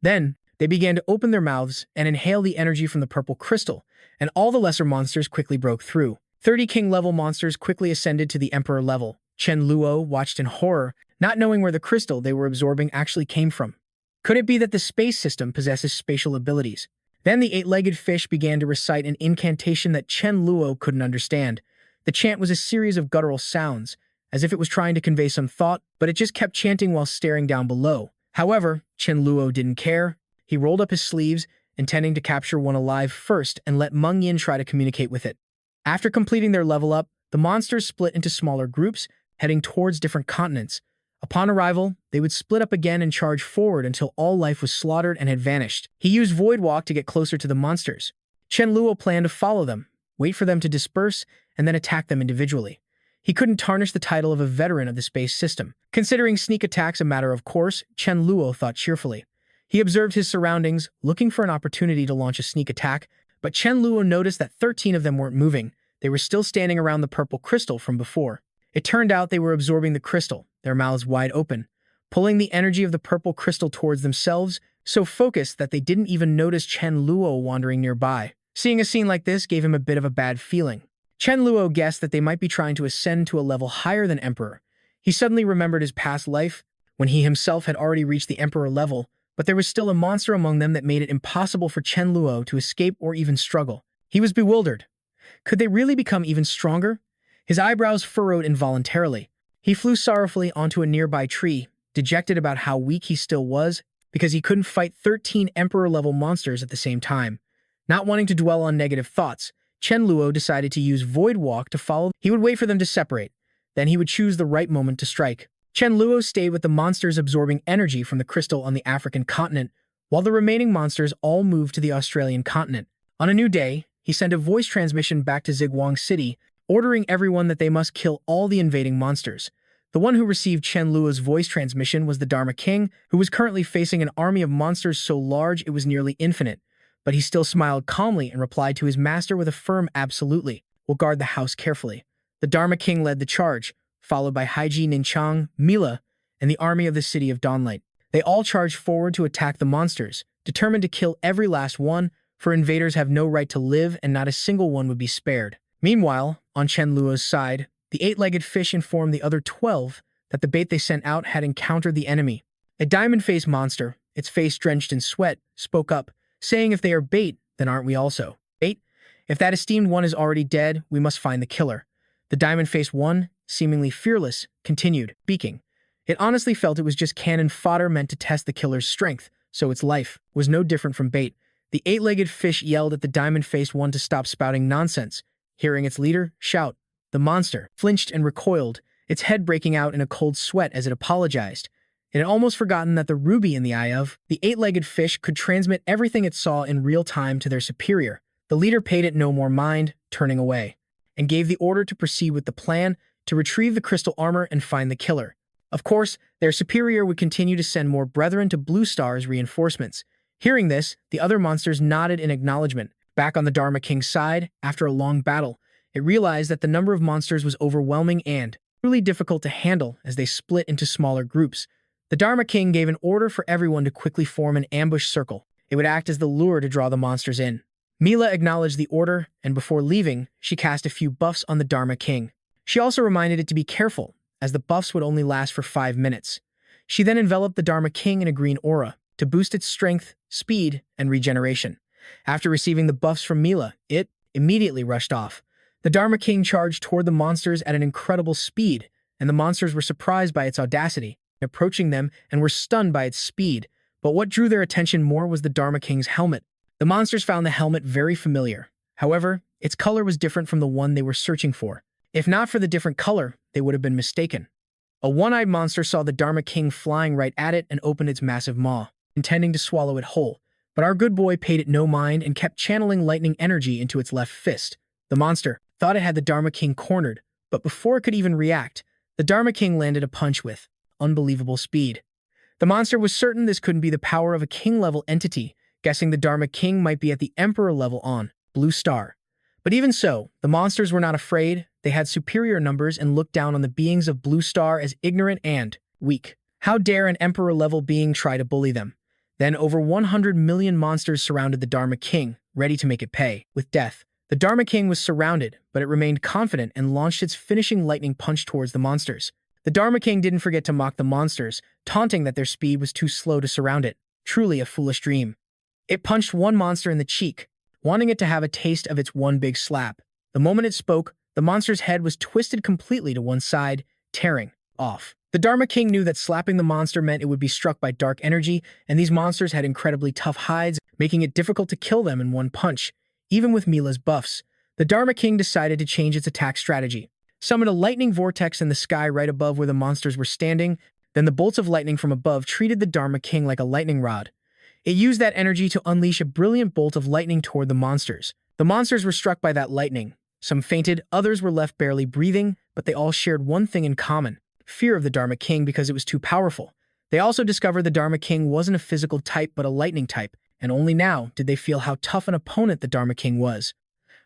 Then, they began to open their mouths and inhale the energy from the purple crystal, and all the lesser monsters quickly broke through. 30 king-level monsters quickly ascended to the emperor level. Chen Luo watched in horror, not knowing where the crystal they were absorbing actually came from. Could it be that the space system possesses spatial abilities? Then the 8-legged fish began to recite an incantation that Chen Luo couldn't understand. The chant was a series of guttural sounds, as if it was trying to convey some thought, but it just kept chanting while staring down below. However, Chen Luo didn't care. He rolled up his sleeves, intending to capture one alive first and let Meng Yin try to communicate with it. After completing their level up, the monsters split into smaller groups, heading towards different continents. Upon arrival, they would split up again and charge forward until all life was slaughtered and had vanished. He used Void Walk to get closer to the monsters. Chen Luo planned to follow them, wait for them to disperse, and then attack them individually. He couldn't tarnish the title of a veteran of the space system. Considering sneak attacks a matter of course, Chen Luo thought cheerfully. He observed his surroundings, looking for an opportunity to launch a sneak attack, but Chen Luo noticed that 13 of them weren't moving. They were still standing around the purple crystal from before. It turned out they were absorbing the crystal, their mouths wide open, pulling the energy of the purple crystal towards themselves, so focused that they didn't even notice Chen Luo wandering nearby. Seeing a scene like this gave him a bit of a bad feeling. Chen Luo guessed that they might be trying to ascend to a level higher than Emperor. He suddenly remembered his past life, when he himself had already reached the Emperor level, but there was still a monster among them that made it impossible for Chen Luo to escape or even struggle. He was bewildered. Could they really become even stronger? His eyebrows furrowed involuntarily. He flew sorrowfully onto a nearby tree, dejected about how weak he still was, because he couldn't fight 13 Emperor-level monsters at the same time. Not wanting to dwell on negative thoughts, Chen Luo decided to use Void Walk to follow. He would wait for them to separate. Then he would choose the right moment to strike. Chen Luo stayed with the monsters absorbing energy from the crystal on the African continent, while the remaining monsters all moved to the Australian continent. On a new day, he sent a voice transmission back to Ziguang City, ordering everyone that they must kill all the invading monsters. The one who received Chen Luo's voice transmission was the Dharma King, who was currently facing an army of monsters so large it was nearly infinite. But he still smiled calmly and replied to his master with a firm absolutely. will guard the house carefully. The Dharma King led the charge, followed by Haiji Ninchang, Mila, and the army of the city of Dawnlight. They all charged forward to attack the monsters, determined to kill every last one, for invaders have no right to live and not a single one would be spared. Meanwhile, on Chen Luo's side, the eight-legged fish informed the other 12 that the bait they sent out had encountered the enemy. A diamond-faced monster, its face drenched in sweat, spoke up, saying if they are bait, then aren't we also? Bait? If that esteemed one is already dead, we must find the killer. The diamond-faced one, seemingly fearless, continued, speaking. It honestly felt it was just cannon fodder meant to test the killer's strength, so its life was no different from bait. The eight-legged fish yelled at the diamond-faced one to stop spouting nonsense. Hearing its leader shout, the monster flinched and recoiled, its head breaking out in a cold sweat as it apologized. It had almost forgotten that the ruby in the eye of the eight-legged fish could transmit everything it saw in real time to their superior. The leader paid it no more mind, turning away, and gave the order to proceed with the plan to retrieve the crystal armor and find the killer. Of course, their superior would continue to send more brethren to Blue Star as reinforcements. Hearing this, the other monsters nodded in acknowledgement. Back on the Dharma King's side, after a long battle, it realized that the number of monsters was overwhelming and truly difficult to handle as they split into smaller groups. The Dharma King gave an order for everyone to quickly form an ambush circle. It would act as the lure to draw the monsters in. Mila acknowledged the order, and before leaving, she cast a few buffs on the Dharma King. She also reminded it to be careful, as the buffs would only last for 5 minutes. She then enveloped the Dharma King in a green aura to boost its strength, speed, and regeneration. After receiving the buffs from Mila, it immediately rushed off. The Dharma King charged toward the monsters at an incredible speed, and the monsters were surprised by its audacity, approaching them and were stunned by its speed. But what drew their attention more was the Dharma King's helmet. The monsters found the helmet very familiar. However, its color was different from the one they were searching for. If not for the different color, they would have been mistaken. A one-eyed monster saw the Dharma King flying right at it and opened its massive maw, intending to swallow it whole. But our good boy paid it no mind and kept channeling lightning energy into its left fist. The monster thought it had the Dharma King cornered, but before it could even react, the Dharma King landed a punch with unbelievable speed. The monster was certain this couldn't be the power of a king-level entity, guessing the Dharma King might be at the Emperor level on Blue Star. But even so, the monsters were not afraid. They had superior numbers and looked down on the beings of Blue Star as ignorant and weak. How dare an Emperor-level being try to bully them? Then over 100 million monsters surrounded the Dharma King, ready to make it pay with death. The Dharma King was surrounded, but it remained confident and launched its finishing lightning punch towards the monsters. The Dharma King didn't forget to mock the monsters, taunting that their speed was too slow to surround it. Truly a foolish dream. It punched one monster in the cheek, wanting it to have a taste of its one big slap. The moment it spoke, the monster's head was twisted completely to one side, tearing off. The Dharma King knew that slapping the monster meant it would be struck by dark energy, and these monsters had incredibly tough hides, making it difficult to kill them in one punch. Even with Mila's buffs, the Dharma King decided to change its attack strategy. Summoned a lightning vortex in the sky right above where the monsters were standing, then the bolts of lightning from above treated the Dharma King like a lightning rod. It used that energy to unleash a brilliant bolt of lightning toward the monsters. The monsters were struck by that lightning. Some fainted, others were left barely breathing, but they all shared one thing in common: fear of the Dharma King because it was too powerful. They also discovered the Dharma King wasn't a physical type but a lightning type, and only now did they feel how tough an opponent the Dharma King was.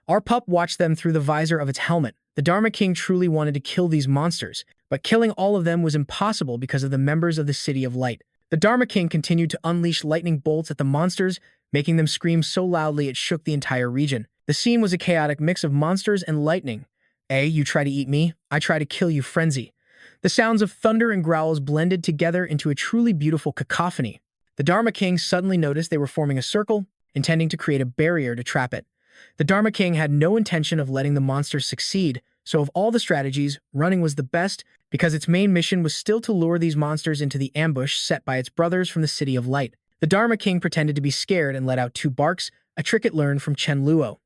Our pup watched them through the visor of its helmet. The Dharma King truly wanted to kill these monsters, but killing all of them was impossible because of the members of the City of Light. The Dharma King continued to unleash lightning bolts at the monsters, making them scream so loudly it shook the entire region. The scene was a chaotic mix of monsters and lightning. You try to eat me, I try to kill you frenzy. The sounds of thunder and growls blended together into a truly beautiful cacophony. The Dharma King suddenly noticed they were forming a circle, intending to create a barrier to trap it. The Dharma King had no intention of letting the monsters succeed, so of all the strategies, running was the best because its main mission was still to lure these monsters into the ambush set by its brothers from the City of Light. The Dharma King pretended to be scared and let out 2 barks, a trick it learned from Chen Luo.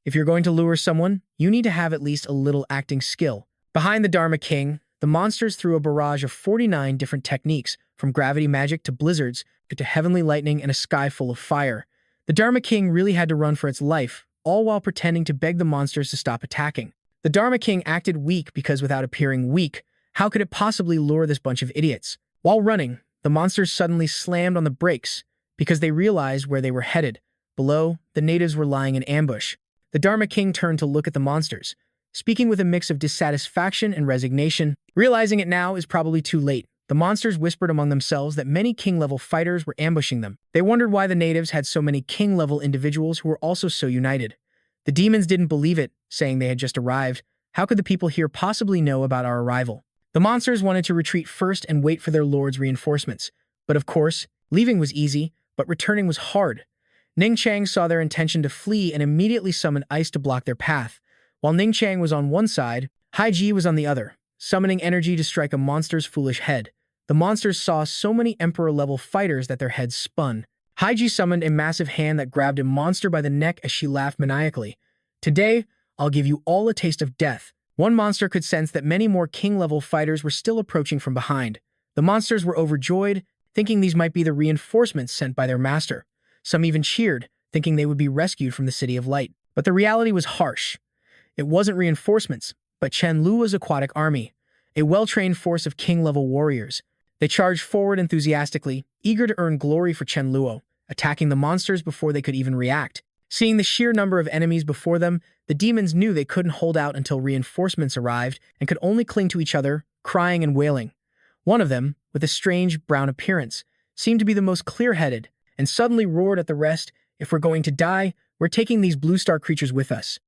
If you're going to lure someone, you need to have at least a little acting skill. Behind the Dharma King, the monsters threw a barrage of 49 different techniques, from gravity magic to blizzards, to heavenly lightning and a sky full of fire. The Dharma King really had to run for its life, all while pretending to beg the monsters to stop attacking. The Dharma King acted weak because without appearing weak, how could it possibly lure this bunch of idiots? While running, the monsters suddenly slammed on the brakes because they realized where they were headed. Below, the natives were lying in ambush. The Dharma King turned to look at the monsters, speaking with a mix of dissatisfaction and resignation. Realizing it now is probably too late. The monsters whispered among themselves that many king-level fighters were ambushing them. They wondered why the natives had so many king-level individuals who were also so united. The demons didn't believe it, saying they had just arrived. How could the people here possibly know about our arrival? The monsters wanted to retreat first and wait for their lord's reinforcements. But of course, leaving was easy, but returning was hard. Ning Chang saw their intention to flee and immediately summoned ice to block their path. While Ning Chang was on one side, Hai Ji was on the other, summoning energy to strike a monster's foolish head. The monsters saw so many Emperor-level fighters that their heads spun. Hai Ji summoned a massive hand that grabbed a monster by the neck as she laughed maniacally. Today, I'll give you all a taste of death. One monster could sense that many more king-level fighters were still approaching from behind. The monsters were overjoyed, thinking these might be the reinforcements sent by their master. Some even cheered, thinking they would be rescued from the City of Light. But the reality was harsh. It wasn't reinforcements, but Chen Luo's aquatic army, a well-trained force of king-level warriors. They charged forward enthusiastically, eager to earn glory for Chen Luo, attacking the monsters before they could even react. Seeing the sheer number of enemies before them, the demons knew they couldn't hold out until reinforcements arrived and could only cling to each other, crying and wailing. One of them, with a strange brown appearance, seemed to be the most clear-headed, and suddenly roared at the rest, "If we're going to die, we're taking these blue star creatures with us."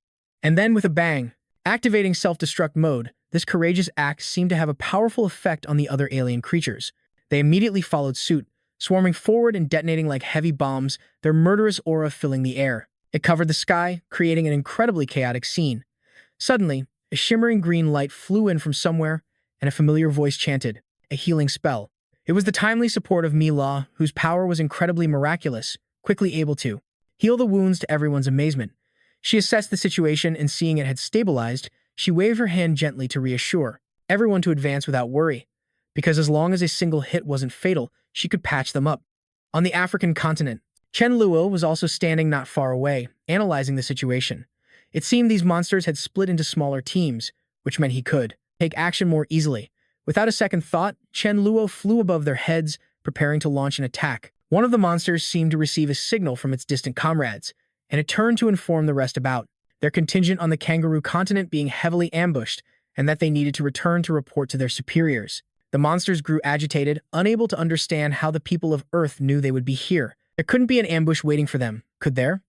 And then with a bang, activating self-destruct mode, this courageous act seemed to have a powerful effect on the other alien creatures. They immediately followed suit, swarming forward and detonating like heavy bombs, their murderous aura filling the air. It covered the sky, creating an incredibly chaotic scene. Suddenly, a shimmering green light flew in from somewhere, and a familiar voice chanted, a healing spell. It was the timely support of Mi La, whose power was incredibly miraculous, quickly able to heal the wounds to everyone's amazement. She assessed the situation and seeing it had stabilized, she waved her hand gently to reassure everyone to advance without worry, because as long as a single hit wasn't fatal, she could patch them up. On the African continent, Chen Luo was also standing not far away, analyzing the situation. It seemed these monsters had split into smaller teams, which meant he could take action more easily. Without a second thought, Chen Luo flew above their heads, preparing to launch an attack. One of the monsters seemed to receive a signal from its distant comrades, and it turned to inform the rest about their contingent on the Kangaroo continent being heavily ambushed and that they needed to return to report to their superiors. The monsters grew agitated, unable to understand how the people of Earth knew they would be here. There couldn't be an ambush waiting for them, could there?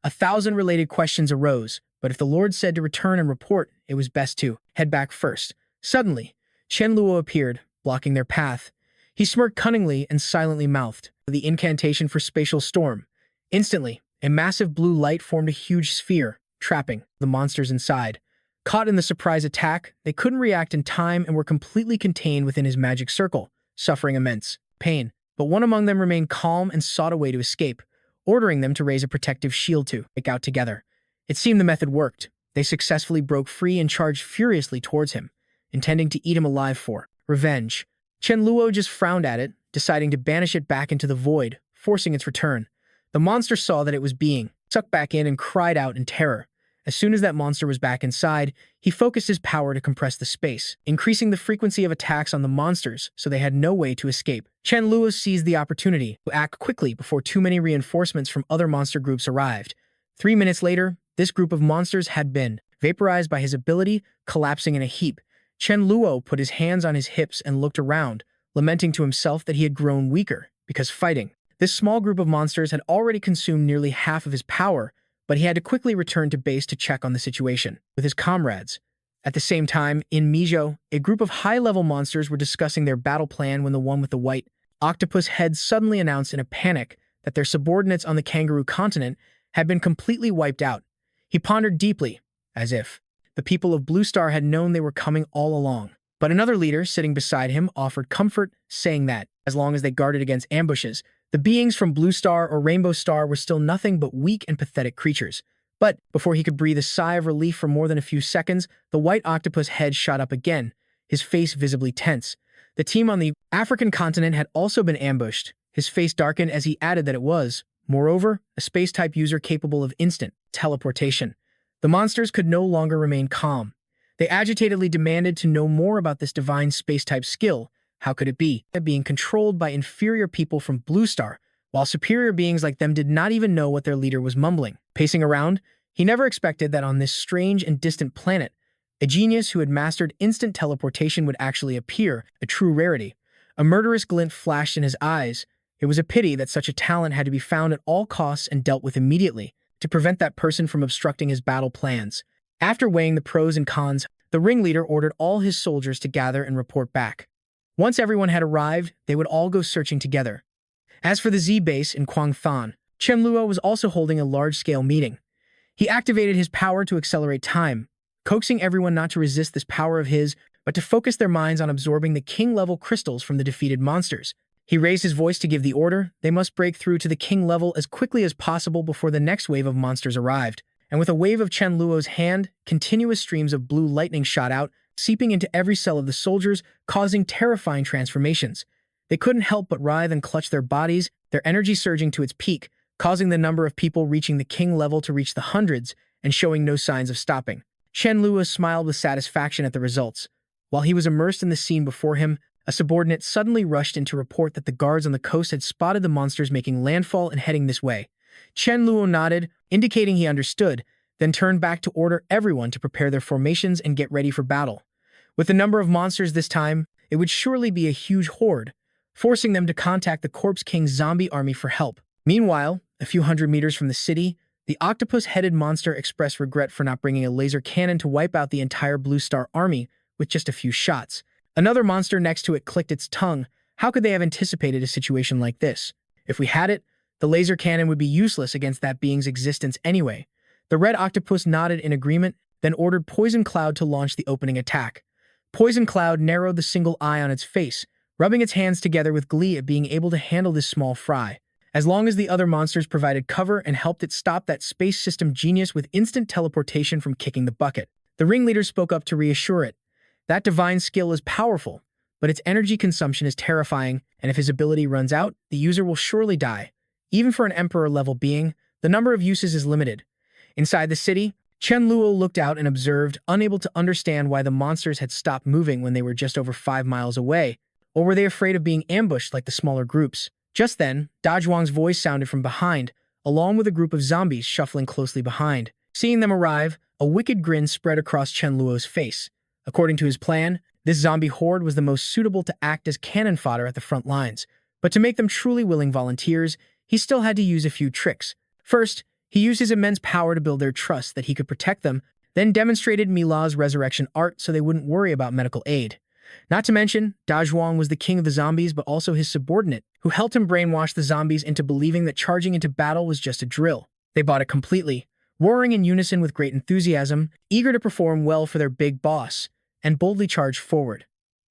1,000 related questions arose, but if the Lord said to return and report, it was best to head back first. Suddenly, Chen Luo appeared, blocking their path. He smirked cunningly and silently mouthed the incantation for spatial storm. Instantly, a massive blue light formed a huge sphere, trapping the monsters inside. Caught in the surprise attack, they couldn't react in time and were completely contained within his magic circle, suffering immense pain. But one among them remained calm and sought a way to escape, ordering them to raise a protective shield to break out together. It seemed the method worked. They successfully broke free and charged furiously towards him, intending to eat him alive for revenge. Chen Luo just frowned at it, deciding to banish it back into the void, forcing its return. The monster saw that it was being sucked back in and cried out in terror. As soon as that monster was back inside, he focused his power to compress the space, increasing the frequency of attacks on the monsters so they had no way to escape. Chen Luo seized the opportunity to act quickly before too many reinforcements from other monster groups arrived. 3 minutes later, this group of monsters had been vaporized by his ability, collapsing in a heap. Chen Luo put his hands on his hips and looked around, lamenting to himself that he had grown weaker because fighting. This small group of monsters had already consumed nearly half of his power, but he had to quickly return to base to check on the situation with his comrades. At the same time, in Mijo, a group of high-level monsters were discussing their battle plan when the one with the white octopus head suddenly announced in a panic that their subordinates on the Kangaroo continent had been completely wiped out. He pondered deeply, as if the people of Blue Star had known they were coming all along. But another leader sitting beside him offered comfort, saying that, as long as they guarded against ambushes, the beings from Blue Star or Rainbow Star were still nothing but weak and pathetic creatures. But before he could breathe a sigh of relief for more than a few seconds, the white octopus head shot up again, his face visibly tense. The team on the African continent had also been ambushed. His face darkened as he added that it was, moreover, a space-type user capable of instant teleportation. The monsters could no longer remain calm. They agitatedly demanded to know more about this divine space-type skill. How could it be? Being controlled by inferior people from Blue Star, while superior beings like them did not even know what their leader was mumbling. Pacing around, he never expected that on this strange and distant planet, A genius who had mastered instant teleportation would actually appear, a true rarity. A murderous glint flashed in his eyes. It was a pity that such a talent had to be found at all costs and dealt with immediately, to prevent that person from obstructing his battle plans. After weighing the pros and cons, the ringleader ordered all his soldiers to gather and report back. Once everyone had arrived, they would all go searching together. As for the Z base in Kwangthan, Chen Luo was also holding a large-scale meeting. He activated his power to accelerate time, coaxing everyone not to resist this power of his, but to focus their minds on absorbing the king-level crystals from the defeated monsters. He raised his voice to give the order. They must break through to the king level as quickly as possible before the next wave of monsters arrived. And with a wave of Chen Luo's hand, continuous streams of blue lightning shot out, seeping into every cell of the soldiers, causing terrifying transformations. They couldn't help but writhe and clutch their bodies, their energy surging to its peak, causing the number of people reaching the king level to reach the hundreds and showing no signs of stopping. Chen Luo smiled with satisfaction at the results. While he was immersed in the scene before him, a subordinate suddenly rushed in to report that the guards on the coast had spotted the monsters making landfall and heading this way. Chen Luo nodded, indicating he understood, then turned back to order everyone to prepare their formations and get ready for battle. With the number of monsters this time, it would surely be a huge horde, forcing them to contact the Corpse King's zombie army for help. Meanwhile, a few hundred meters from the city, the octopus-headed monster expressed regret for not bringing a laser cannon to wipe out the entire Blue Star army with just a few shots. Another monster next to it clicked its tongue. How could they have anticipated a situation like this? If we had it, the laser cannon would be useless against that being's existence anyway. The red octopus nodded in agreement, then ordered Poison Cloud to launch the opening attack. Poison Cloud narrowed the single eye on its face, rubbing its hands together with glee at being able to handle this small fry. As long as the other monsters provided cover and helped it stop that space system genius with instant teleportation from kicking the bucket. The ringleader spoke up to reassure it. That divine skill is powerful, but its energy consumption is terrifying, and if his ability runs out, the user will surely die. Even for an emperor-level being, the number of uses is limited. Inside the city, Chen Luo looked out and observed, unable to understand why the monsters had stopped moving when they were just over 5 miles away, or were they afraid of being ambushed like the smaller groups? Just then, Da Zhuang's voice sounded from behind, along with a group of zombies shuffling closely behind. Seeing them arrive, a wicked grin spread across Chen Luo's face. According to his plan, this zombie horde was the most suitable to act as cannon fodder at the front lines. But to make them truly willing volunteers, he still had to use a few tricks. First, he used his immense power to build their trust that he could protect them, then demonstrated Mila's resurrection art so they wouldn't worry about medical aid. Not to mention, Da Zhuang was the king of the zombies but also his subordinate, who helped him brainwash the zombies into believing that charging into battle was just a drill. They bought it completely, roaring in unison with great enthusiasm, eager to perform well for their big boss, and boldly charged forward.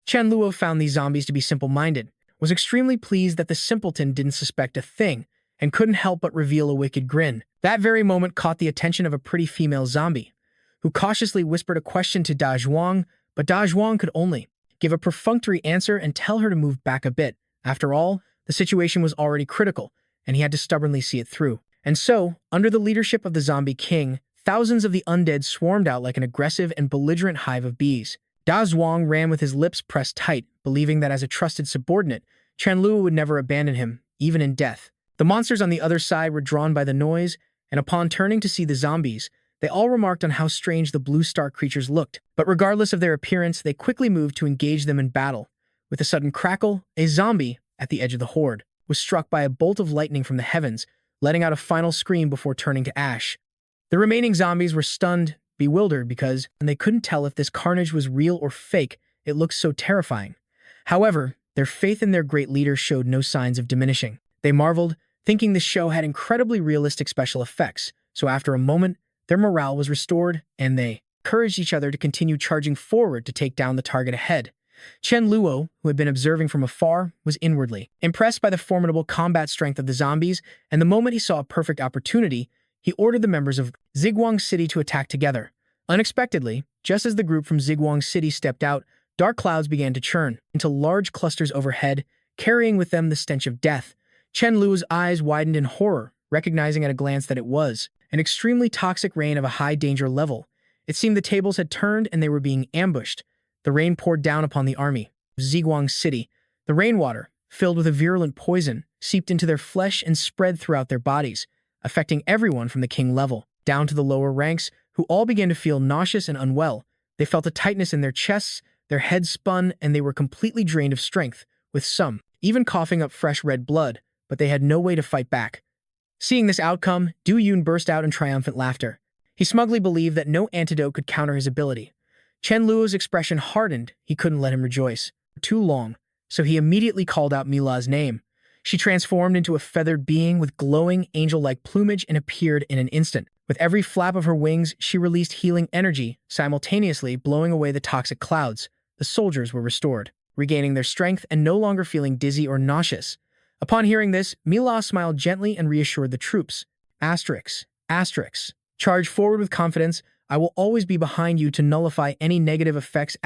Chen Luo found these zombies to be simple-minded, was extremely pleased that the simpleton didn't suspect a thing, and couldn't help but reveal a wicked grin. That very moment caught the attention of a pretty female zombie, who cautiously whispered a question to Da Zhuang, but Da Zhuang could only give a perfunctory answer and tell her to move back a bit. After all, the situation was already critical, and he had to stubbornly see it through. And so, under the leadership of the zombie king, thousands of the undead swarmed out like an aggressive and belligerent hive of bees. Da Zhuang ran with his lips pressed tight, believing that as a trusted subordinate, Chen Luo would never abandon him, even in death. The monsters on the other side were drawn by the noise, and upon turning to see the zombies, they all remarked on how strange the blue star creatures looked. But regardless of their appearance, they quickly moved to engage them in battle. With a sudden crackle, a zombie, at the edge of the horde, was struck by a bolt of lightning from the heavens, letting out a final scream before turning to ash. The remaining zombies were stunned, bewildered because, and they couldn't tell if this carnage was real or fake, it looked so terrifying. However, their faith in their great leader showed no signs of diminishing. They marveled, thinking the show had incredibly realistic special effects, so after a moment, their morale was restored, and they encouraged each other to continue charging forward to take down the target ahead. Chen Luo, who had been observing from afar, was inwardly impressed by the formidable combat strength of the zombies, and the moment he saw a perfect opportunity, he ordered the members of Ziguang City to attack together. Unexpectedly, just as the group from Ziguang City stepped out, dark clouds began to churn into large clusters overhead, carrying with them the stench of death. Chen Luo's eyes widened in horror, recognizing at a glance that it was an extremely toxic rain of a high danger level. It seemed the tables had turned and they were being ambushed. The rain poured down upon the army of Ziguang City. The rainwater, filled with a virulent poison, seeped into their flesh and spread throughout their bodies, affecting everyone from the king level down to the lower ranks, who all began to feel nauseous and unwell. They felt a tightness in their chests, their heads spun, and they were completely drained of strength, with some even coughing up fresh red blood, but they had no way to fight back. Seeing this outcome, Du Yun burst out in triumphant laughter. He smugly believed that no antidote could counter his ability. Chen Luo's expression hardened. He couldn't let him rejoice for too long, so he immediately called out Mila's name. She transformed into a feathered being with glowing, angel-like plumage and appeared in an instant. With every flap of her wings, she released healing energy, simultaneously blowing away the toxic clouds. The soldiers were restored, regaining their strength and no longer feeling dizzy or nauseous. Upon hearing this, Mila smiled gently and reassured the troops. Asterix. Charge forward with confidence. I will always be behind you to nullify any negative effects.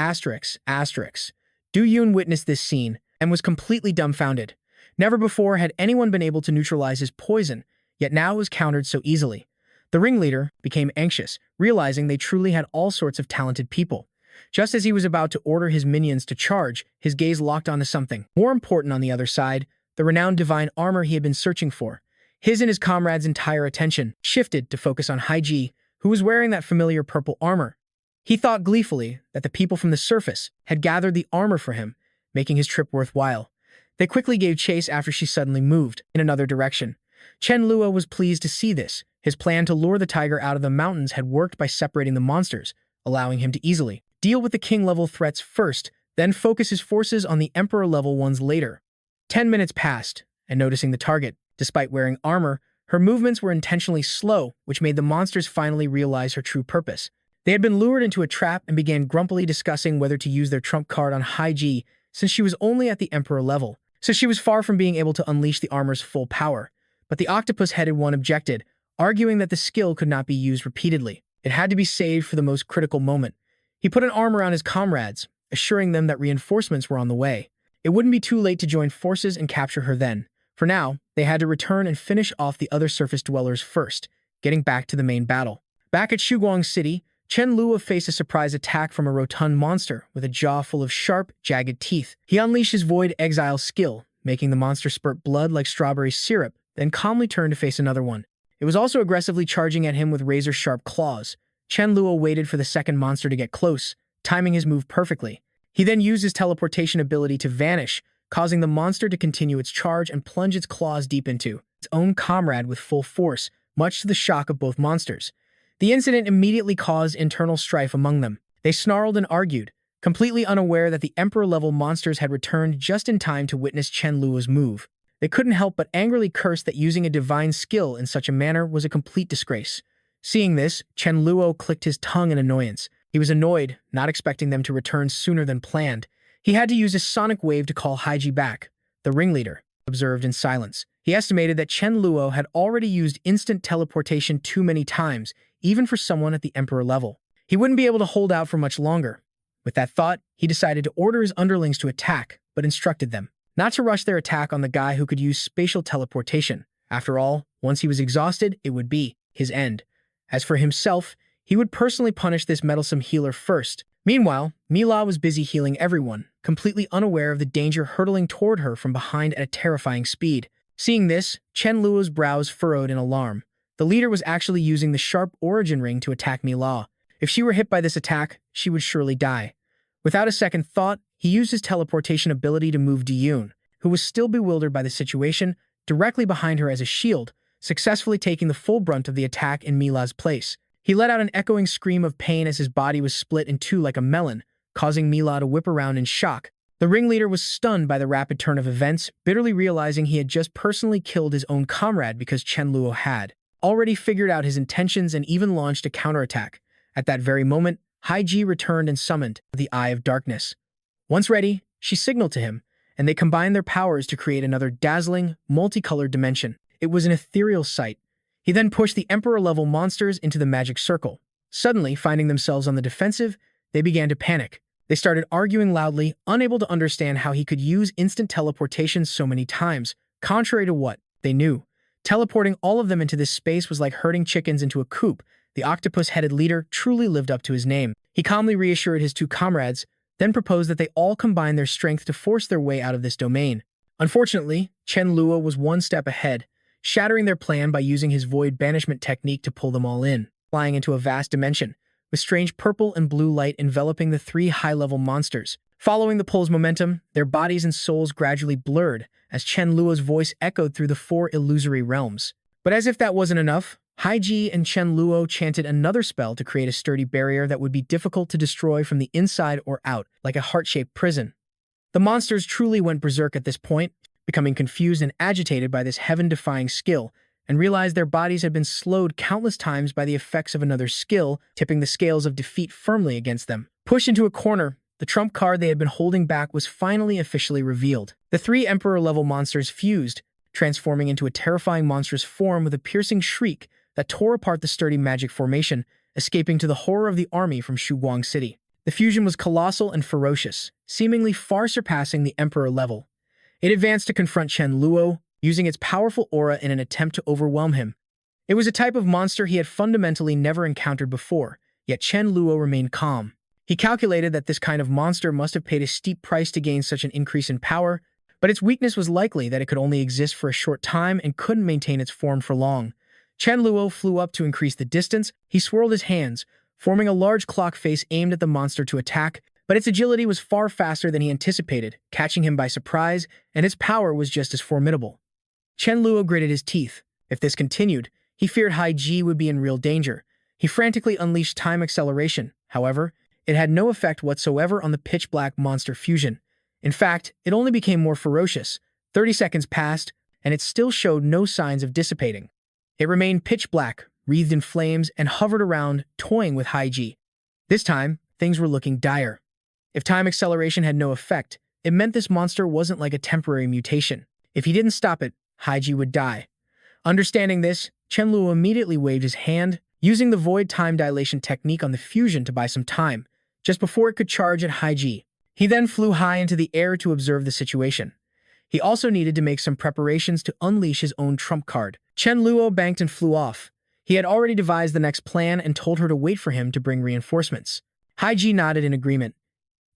Du Yun witnessed this scene and was completely dumbfounded. Never before had anyone been able to neutralize his poison, yet now it was countered so easily. The ringleader became anxious, realizing they truly had all sorts of talented people. Just as he was about to order his minions to charge, his gaze locked onto something more important on the other side, the renowned divine armor he had been searching for. His and his comrades' entire attention shifted to focus on Haiji, who was wearing that familiar purple armor. He thought gleefully that the people from the surface had gathered the armor for him, making his trip worthwhile. They quickly gave chase after she suddenly moved in another direction. Chen Luo was pleased to see this. His plan to lure the tiger out of the mountains had worked by separating the monsters, allowing him to easily deal with the king-level threats first, then focus his forces on the emperor-level ones later. 10 minutes passed, and noticing the target, despite wearing armor, her movements were intentionally slow, which made the monsters finally realize her true purpose. They had been lured into a trap and began grumpily discussing whether to use their trump card on Haiji, since she was only at the emperor level, so she was far from being able to unleash the armor's full power. But the octopus-headed one objected, arguing that the skill could not be used repeatedly. It had to be saved for the most critical moment. He put an arm around his comrades, assuring them that reinforcements were on the way. It wouldn't be too late to join forces and capture her then. For now, they had to return and finish off the other surface dwellers first, getting back to the main battle. Back at Shuguang City, Chen Luo faced a surprise attack from a rotund monster with a jaw full of sharp, jagged teeth. He unleashed his Void Exile skill, making the monster spurt blood like strawberry syrup, then calmly turned to face another one. It was also aggressively charging at him with razor-sharp claws. Chen Luo waited for the second monster to get close, timing his move perfectly. He then used his teleportation ability to vanish, causing the monster to continue its charge and plunge its claws deep into its own comrade with full force, much to the shock of both monsters. The incident immediately caused internal strife among them. They snarled and argued, completely unaware that the Emperor-level monsters had returned just in time to witness Chen Luo's move. They couldn't help but angrily curse that using a divine skill in such a manner was a complete disgrace. Seeing this, Chen Luo clicked his tongue in annoyance. He was annoyed, not expecting them to return sooner than planned. He had to use his sonic wave to call Haiji back. The ringleader observed in silence. He estimated that Chen Luo had already used instant teleportation too many times, even for someone at the Emperor level. He wouldn't be able to hold out for much longer. With that thought, he decided to order his underlings to attack, but instructed them not to rush their attack on the guy who could use spatial teleportation. After all, once he was exhausted, it would be his end. As for himself, he would personally punish this meddlesome healer first. Meanwhile, Mila was busy healing everyone, completely unaware of the danger hurtling toward her from behind at a terrifying speed. Seeing this, Chen Luo's brows furrowed in alarm. The leader was actually using the sharp origin ring to attack Mila. If she were hit by this attack, she would surely die. Without a second thought, he used his teleportation ability to move Diyun, who was still bewildered by the situation, directly behind her as a shield, successfully taking the full brunt of the attack in Mila's place. He let out an echoing scream of pain as his body was split in two like a melon, causing Mila to whip around in shock. The ringleader was stunned by the rapid turn of events, bitterly realizing he had just personally killed his own comrade because Chen Luo had already figured out his intentions and even launched a counterattack. At that very moment, Haiji returned and summoned the Eye of Darkness. Once ready, she signaled to him, and they combined their powers to create another dazzling, multicolored dimension. It was an ethereal sight. He then pushed the Emperor-level monsters into the magic circle. Suddenly, finding themselves on the defensive, they began to panic. They started arguing loudly, unable to understand how he could use instant teleportation so many times, contrary to what they knew. Teleporting all of them into this space was like herding chickens into a coop. The octopus-headed leader truly lived up to his name. He calmly reassured his two comrades, then proposed that they all combine their strength to force their way out of this domain. Unfortunately, Chen Luo was one step ahead, shattering their plan by using his void banishment technique to pull them all in, flying into a vast dimension. with strange purple and blue light enveloping the three high-level monsters. Following the pull's momentum, their bodies and souls gradually blurred as Chen Luo's voice echoed through the four illusory realms. But as if that wasn't enough, Haiji and Chen Luo chanted another spell to create a sturdy barrier that would be difficult to destroy from the inside or out, like a heart-shaped prison. The monsters truly went berserk at this point, becoming confused and agitated by this heaven-defying skill, and realized their bodies had been slowed countless times by the effects of another skill, tipping the scales of defeat firmly against them. Pushed into a corner, the trump card they had been holding back was finally officially revealed. The three Emperor-level monsters fused, transforming into a terrifying monstrous form with a piercing shriek that tore apart the sturdy magic formation, escaping to the horror of the army from Shuguang City. The fusion was colossal and ferocious, seemingly far surpassing the Emperor level. It advanced to confront Chen Luo, using its powerful aura in an attempt to overwhelm him. It was a type of monster he had fundamentally never encountered before, yet Chen Luo remained calm. He calculated that this kind of monster must have paid a steep price to gain such an increase in power, but its weakness was likely that it could only exist for a short time and couldn't maintain its form for long. Chen Luo flew up to increase the distance. He swirled his hands, forming a large clock face aimed at the monster to attack, but its agility was far faster than he anticipated, catching him by surprise, and its power was just as formidable. Chen Luo gritted his teeth. If this continued, he feared Haiji would be in real danger. He frantically unleashed time acceleration. However, it had no effect whatsoever on the pitch-black monster fusion. In fact, it only became more ferocious. 30 seconds passed, and it still showed no signs of dissipating. It remained pitch black, wreathed in flames, and hovered around, toying with Haiji. This time, things were looking dire. If time acceleration had no effect, it meant this monster wasn't like a temporary mutation. If he didn't stop it, Haiji would die. Understanding this, Chen Luo immediately waved his hand, using the void time dilation technique on the fusion to buy some time, just before it could charge at Haiji. He then flew high into the air to observe the situation. He also needed to make some preparations to unleash his own trump card. Chen Luo banked and flew off. He had already devised the next plan and told her to wait for him to bring reinforcements. Haiji nodded in agreement.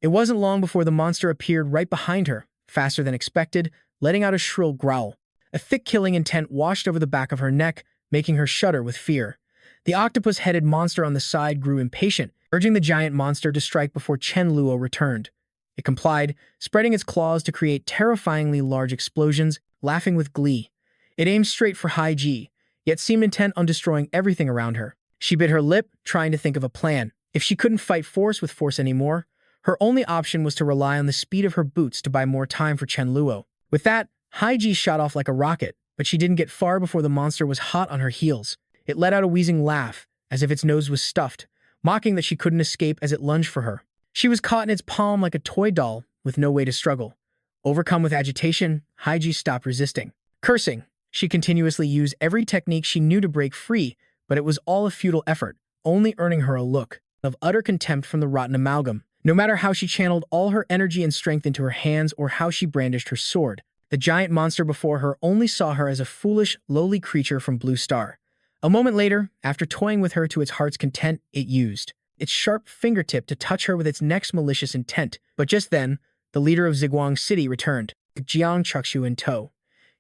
It wasn't long before the monster appeared right behind her, faster than expected, letting out a shrill growl. A thick killing intent washed over the back of her neck, making her shudder with fear. The octopus-headed monster on the side grew impatient, urging the giant monster to strike before Chen Luo returned. It complied, spreading its claws to create terrifyingly large explosions, laughing with glee. It aimed straight for Haiji, yet seemed intent on destroying everything around her. She bit her lip, trying to think of a plan. If she couldn't fight force with force anymore, her only option was to rely on the speed of her boots to buy more time for Chen Luo. With that, Haiji shot off like a rocket, but she didn't get far before the monster was hot on her heels. It let out a wheezing laugh, as if its nose was stuffed, mocking that she couldn't escape as it lunged for her. She was caught in its palm like a toy doll, with no way to struggle. Overcome with agitation, Haiji stopped resisting. Cursing, she continuously used every technique she knew to break free, but it was all a futile effort, only earning her a look of utter contempt from the rotten amalgam. No matter how she channeled all her energy and strength into her hands or how she brandished her sword, the giant monster before her only saw her as a foolish, lowly creature from Blue Star. A moment later, after toying with her to its heart's content, it used its sharp fingertip to touch her with its next malicious intent. But just then, the leader of Ziguang City returned, Jiang Chuxu in tow.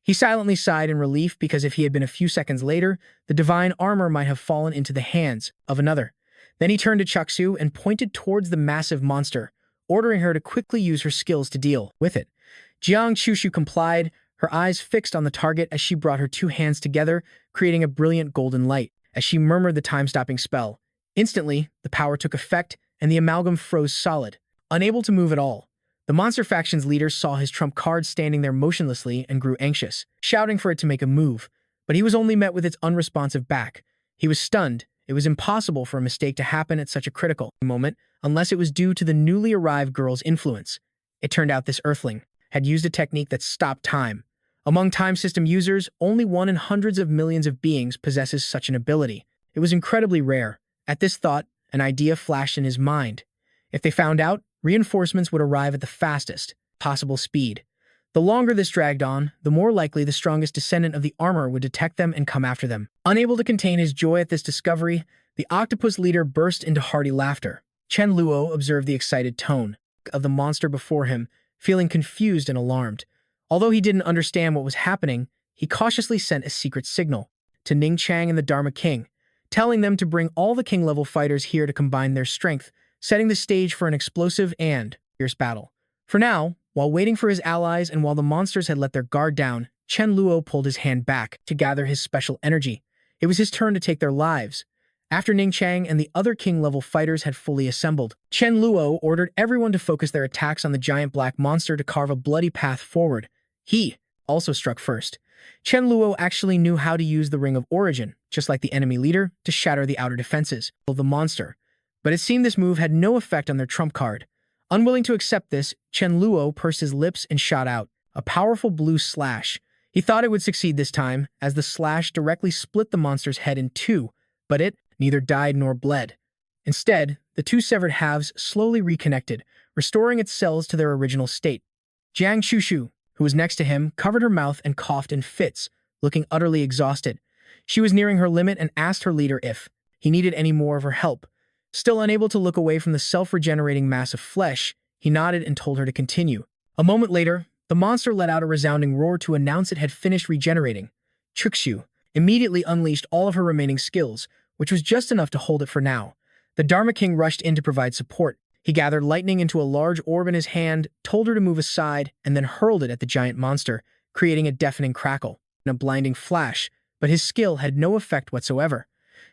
He silently sighed in relief because if he had been a few seconds later, the divine armor might have fallen into the hands of another. Then he turned to Chuxu and pointed towards the massive monster, ordering her to quickly use her skills to deal with it. Jiang Chuxu complied, her eyes fixed on the target as she brought her two hands together, creating a brilliant golden light. As she murmured the time-stopping spell, instantly, the power took effect, and the amalgam froze solid, unable to move at all. The monster faction's leader saw his trump card standing there motionlessly and grew anxious, shouting for it to make a move, but he was only met with its unresponsive back. He was stunned. It was impossible for a mistake to happen at such a critical moment, unless it was due to the newly arrived girl's influence. It turned out this earthling had used a technique that stopped time. Among time system users, only one in hundreds of millions of beings possesses such an ability. It was incredibly rare. At this thought, an idea flashed in his mind. If they found out, reinforcements would arrive at the fastest possible speed. The longer this dragged on, the more likely the strongest descendant of the armor would detect them and come after them. Unable to contain his joy at this discovery, the octopus leader burst into hearty laughter. Chen Luo observed the excited tone of the monster before him, feeling confused and alarmed. Although he didn't understand what was happening, he cautiously sent a secret signal to Ning Chang and the Dharma King. telling them to bring all the king-level fighters here to combine their strength, setting the stage for an explosive and fierce battle. For now, while waiting for his allies and while the monsters had let their guard down, Chen Luo pulled his hand back to gather his special energy. It was his turn to take their lives. After Ning Chang and the other king-level fighters had fully assembled, Chen Luo ordered everyone to focus their attacks on the giant black monster to carve a bloody path forward. He also struck first. Chen Luo actually knew how to use the Ring of Origin, just like the enemy leader, to shatter the outer defenses of the monster. But it seemed this move had no effect on their trump card. Unwilling to accept this, Chen Luo pursed his lips and shot out a powerful blue slash. He thought it would succeed this time, as the slash directly split the monster's head in two, but it neither died nor bled. Instead, the two severed halves slowly reconnected, restoring its cells to their original state. Jiang Shushu, who was next to him, covered her mouth and coughed in fits, looking utterly exhausted. She was nearing her limit and asked her leader if he needed any more of her help. Still unable to look away from the self-regenerating mass of flesh, he nodded and told her to continue. A moment later, the monster let out a resounding roar to announce it had finished regenerating. Chuxu immediately unleashed all of her remaining skills, which was just enough to hold it for now. The Dharma King rushed in to provide support. He gathered lightning into a large orb in his hand, told her to move aside, and then hurled it at the giant monster, creating a deafening crackle and a blinding flash, but his skill had no effect whatsoever.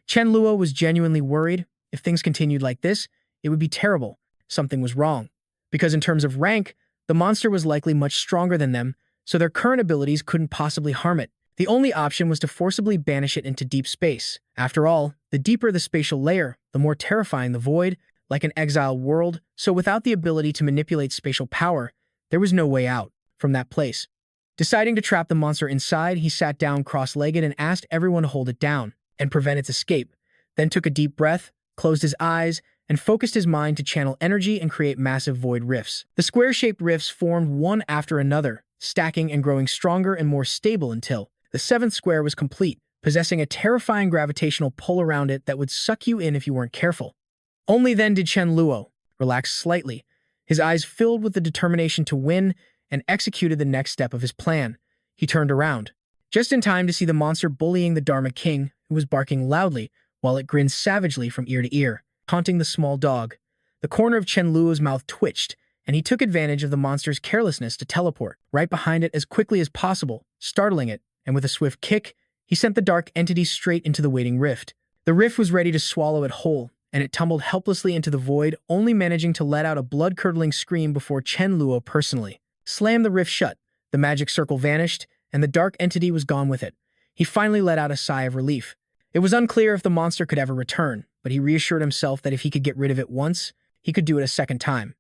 Chen Luo was genuinely worried. If things continued like this, it would be terrible. Something was wrong. Because in terms of rank, the monster was likely much stronger than them, so their current abilities couldn't possibly harm it. The only option was to forcibly banish it into deep space. After all, the deeper the spatial layer, the more terrifying the void, like an exile world, so without the ability to manipulate spatial power, there was no way out from that place. Deciding to trap the monster inside, he sat down cross-legged and asked everyone to hold it down and prevent its escape, then took a deep breath, closed his eyes, and focused his mind to channel energy and create massive void rifts. The square-shaped rifts formed one after another, stacking and growing stronger and more stable until the seventh square was complete, possessing a terrifying gravitational pull around it that would suck you in if you weren't careful. Only then did Chen Luo relax slightly, his eyes filled with the determination to win, and executed the next step of his plan. He turned around, just in time to see the monster bullying the Dharma King, who was barking loudly while it grinned savagely from ear to ear, taunting the small dog. The corner of Chen Luo's mouth twitched, and he took advantage of the monster's carelessness to teleport right behind it as quickly as possible, startling it, and with a swift kick, he sent the dark entity straight into the waiting rift. The rift was ready to swallow it whole, and it tumbled helplessly into the void, only managing to let out a blood-curdling scream before Chen Luo personally slammed the rift shut. The magic circle vanished, and the dark entity was gone with it. He finally let out a sigh of relief. It was unclear if the monster could ever return, but he reassured himself that if he could get rid of it once, he could do it a second time.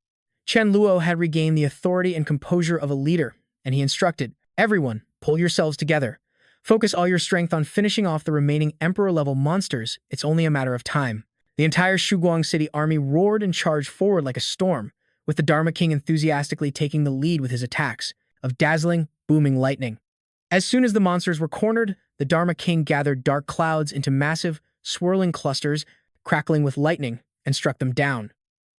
Chen Luo had regained the authority and composure of a leader, and he instructed, "Everyone, pull yourselves together. Focus all your strength on finishing off the remaining Emperor-level monsters. It's only a matter of time." The entire Shuguang City army roared and charged forward like a storm, with the Dharma King enthusiastically taking the lead with his attacks of dazzling, booming lightning. As soon as the monsters were cornered, the Dharma King gathered dark clouds into massive, swirling clusters, crackling with lightning, and struck them down.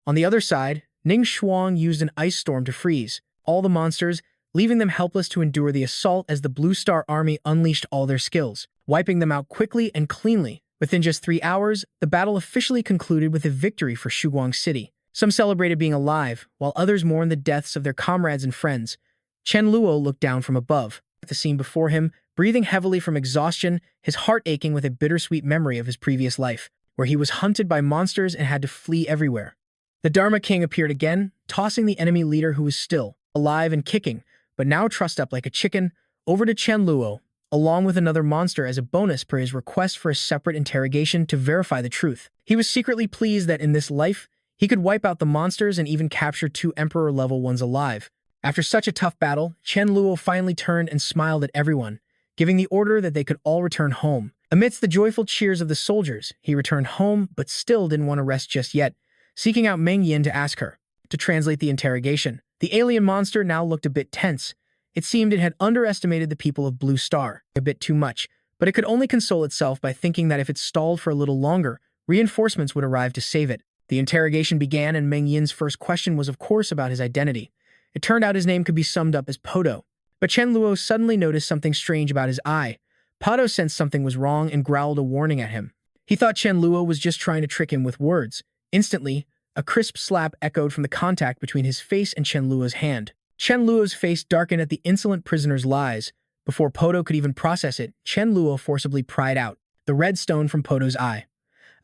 On the other side, Ning Shuang used an ice storm to freeze all the monsters, leaving them helpless to endure the assault as the Blue Star Army unleashed all their skills, wiping them out quickly and cleanly. Within just 3 hours, the battle officially concluded with a victory for Shuguang City. Some celebrated being alive, while others mourned the deaths of their comrades and friends. Chen Luo looked down from above at the scene before him, breathing heavily from exhaustion, his heart aching with a bittersweet memory of his previous life, where he was hunted by monsters and had to flee everywhere. The Dharma King appeared again, tossing the enemy leader who was still alive and kicking, but now trussed up like a chicken, over to Chen Luo, along with another monster as a bonus per his request for a separate interrogation to verify the truth. He was secretly pleased that in this life, he could wipe out the monsters and even capture 2 Emperor-level ones alive. After such a tough battle, Chen Luo finally turned and smiled at everyone, giving the order that they could all return home. Amidst the joyful cheers of the soldiers, he returned home but still didn't want to rest just yet, seeking out Meng Yin to ask her to translate the interrogation. The alien monster now looked a bit tense. It seemed it had underestimated the people of Blue Star a bit too much, but it could only console itself by thinking that if it stalled for a little longer, reinforcements would arrive to save it. The interrogation began, and Meng Yin's first question was of course about his identity. It turned out his name could be summed up as Poto. But Chen Luo suddenly noticed something strange about his eye. Poto sensed something was wrong and growled a warning at him. He thought Chen Luo was just trying to trick him with words. Instantly, a crisp slap echoed from the contact between his face and Chen Luo's hand. Chen Luo's face darkened at the insolent prisoner's lies. Before Poto could even process it, Chen Luo forcibly pried out the red stone from Poto's eye.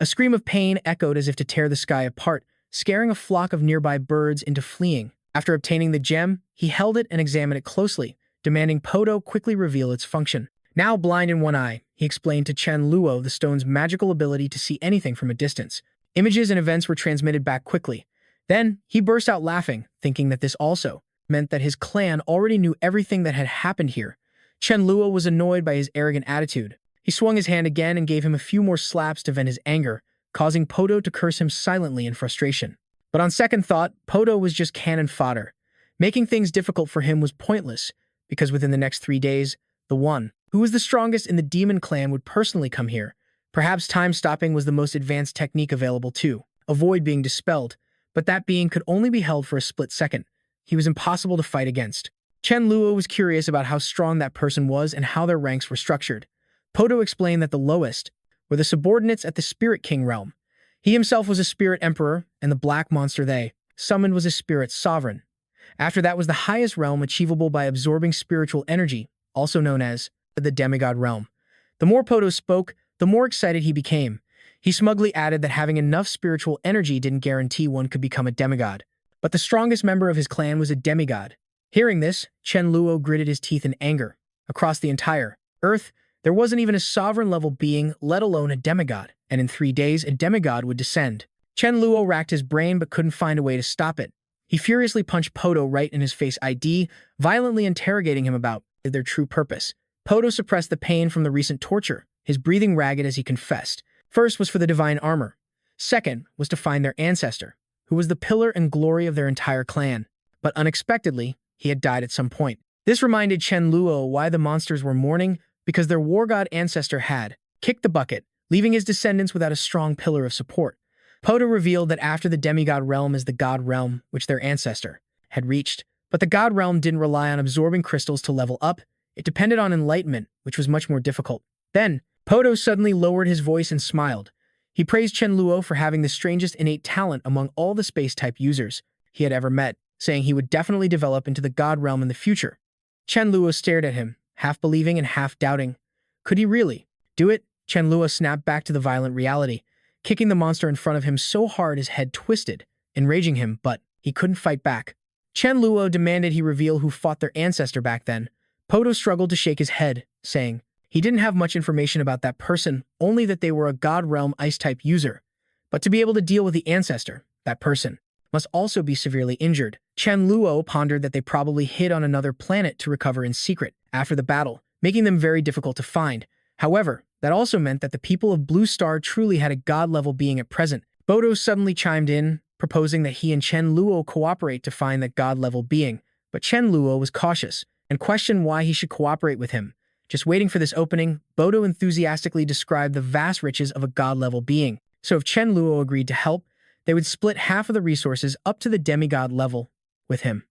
A scream of pain echoed as if to tear the sky apart, scaring a flock of nearby birds into fleeing. After obtaining the gem, he held it and examined it closely, demanding Poto quickly reveal its function. Now blind in one eye, he explained to Chen Luo the stone's magical ability to see anything from a distance. Images and events were transmitted back quickly. Then, he burst out laughing, thinking that this also meant that his clan already knew everything that had happened here. Chen Luo was annoyed by his arrogant attitude. He swung his hand again and gave him a few more slaps to vent his anger, causing Poto to curse him silently in frustration. But on second thought, Poto was just cannon fodder. Making things difficult for him was pointless, because within the next 3 days, the one who was the strongest in the demon clan would personally come here. Perhaps time stopping was the most advanced technique available to avoid being dispelled, but that being could only be held for a split second. He was impossible to fight against. Chen Luo was curious about how strong that person was and how their ranks were structured. Poto explained that the lowest were the subordinates at the Spirit King realm. He himself was a Spirit Emperor, and the black monster they summoned was a Spirit Sovereign. After that was the highest realm achievable by absorbing spiritual energy, also known as the demigod realm. The more Poto spoke, the more excited he became. He smugly added that having enough spiritual energy didn't guarantee one could become a demigod. But the strongest member of his clan was a demigod. Hearing this, Chen Luo gritted his teeth in anger. Across the entire Earth, there wasn't even a sovereign-level being, let alone a demigod, and in 3 days a demigod would descend. Chen Luo racked his brain but couldn't find a way to stop it. He furiously punched Poto right in his face ID, violently interrogating him about their true purpose. Poto suppressed the pain from the recent torture, his breathing ragged as he confessed. First was for the divine armor. Second was to find their ancestor, who was the pillar and glory of their entire clan. But unexpectedly, he had died at some point. This reminded Chen Luo why the monsters were mourning, because their war god ancestor had kicked the bucket, leaving his descendants without a strong pillar of support. Poto revealed that after the demigod realm is the god realm, which their ancestor had reached. But the god realm didn't rely on absorbing crystals to level up. It depended on enlightenment, which was much more difficult. Then, Poto suddenly lowered his voice and smiled. He praised Chen Luo for having the strangest innate talent among all the space-type users he had ever met, saying he would definitely develop into the god realm in the future. Chen Luo stared at him, half believing and half doubting. Could he really do it? Chen Luo snapped back to the violent reality, kicking the monster in front of him so hard his head twisted, enraging him, but he couldn't fight back. Chen Luo demanded he reveal who fought their ancestor back then. Poto struggled to shake his head, saying he didn't have much information about that person, only that they were a god realm ice-type user. But to be able to deal with the ancestor, that person must also be severely injured. Chen Luo pondered that they probably hid on another planet to recover in secret after the battle, making them very difficult to find. However, that also meant that the people of Blue Star truly had a god-level being at present. Bodo suddenly chimed in, proposing that he and Chen Luo cooperate to find that god-level being, but Chen Luo was cautious and questioned why he should cooperate with him. Just waiting for this opening, Bodo enthusiastically described the vast riches of a god-level being. So if Chen Luo agreed to help, they would split half of the resources up to the demigod level with him.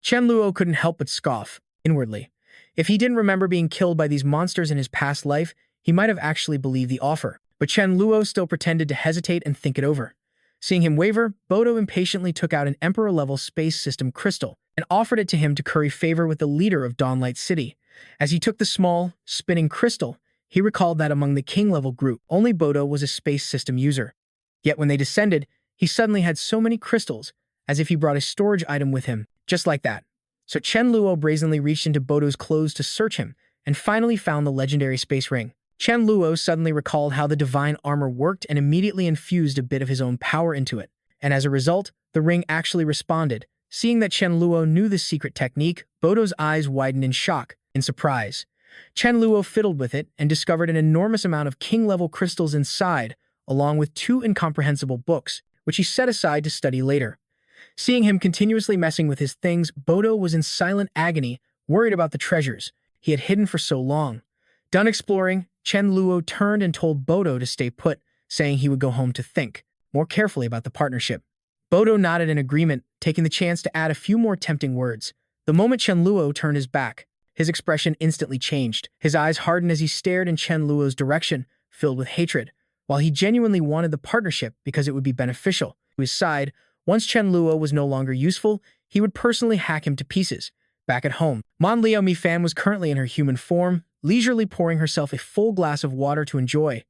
Chen Luo couldn't help but scoff inwardly. If he didn't remember being killed by these monsters in his past life, he might have actually believed the offer. But Chen Luo still pretended to hesitate and think it over. Seeing him waver, Bodo impatiently took out an Emperor-level space system crystal and offered it to him to curry favor with the leader of Dawnlight City. As he took the small, spinning crystal, he recalled that among the king-level group, only Bodo was a space system user. Yet when they descended, he suddenly had so many crystals, as if he brought a storage item with him, just like that. So Chen Luo brazenly reached into Bodo's clothes to search him, and finally found the legendary space ring. Chen Luo suddenly recalled how the divine armor worked and immediately infused a bit of his own power into it. And as a result, the ring actually responded. Seeing that Chen Luo knew this secret technique, Bodo's eyes widened in shock, in surprise. Chen Luo fiddled with it and discovered an enormous amount of king-level crystals inside, along with 2 incomprehensible books, which he set aside to study later. Seeing him continuously messing with his things, Bodo was in silent agony, worried about the treasures he had hidden for so long. Done exploring, Chen Luo turned and told Bodo to stay put, saying he would go home to think more carefully about the partnership. Bodo nodded in agreement, taking the chance to add a few more tempting words. The moment Chen Luo turned his back, his expression instantly changed. His eyes hardened as he stared in Chen Luo's direction, filled with hatred. while he genuinely wanted the partnership because it would be beneficial to his side. Once Chen Luo was no longer useful, he would personally hack him to pieces. Back at home, Mon Leo Mi Fan was currently in her human form, leisurely pouring herself a full glass of water to enjoy.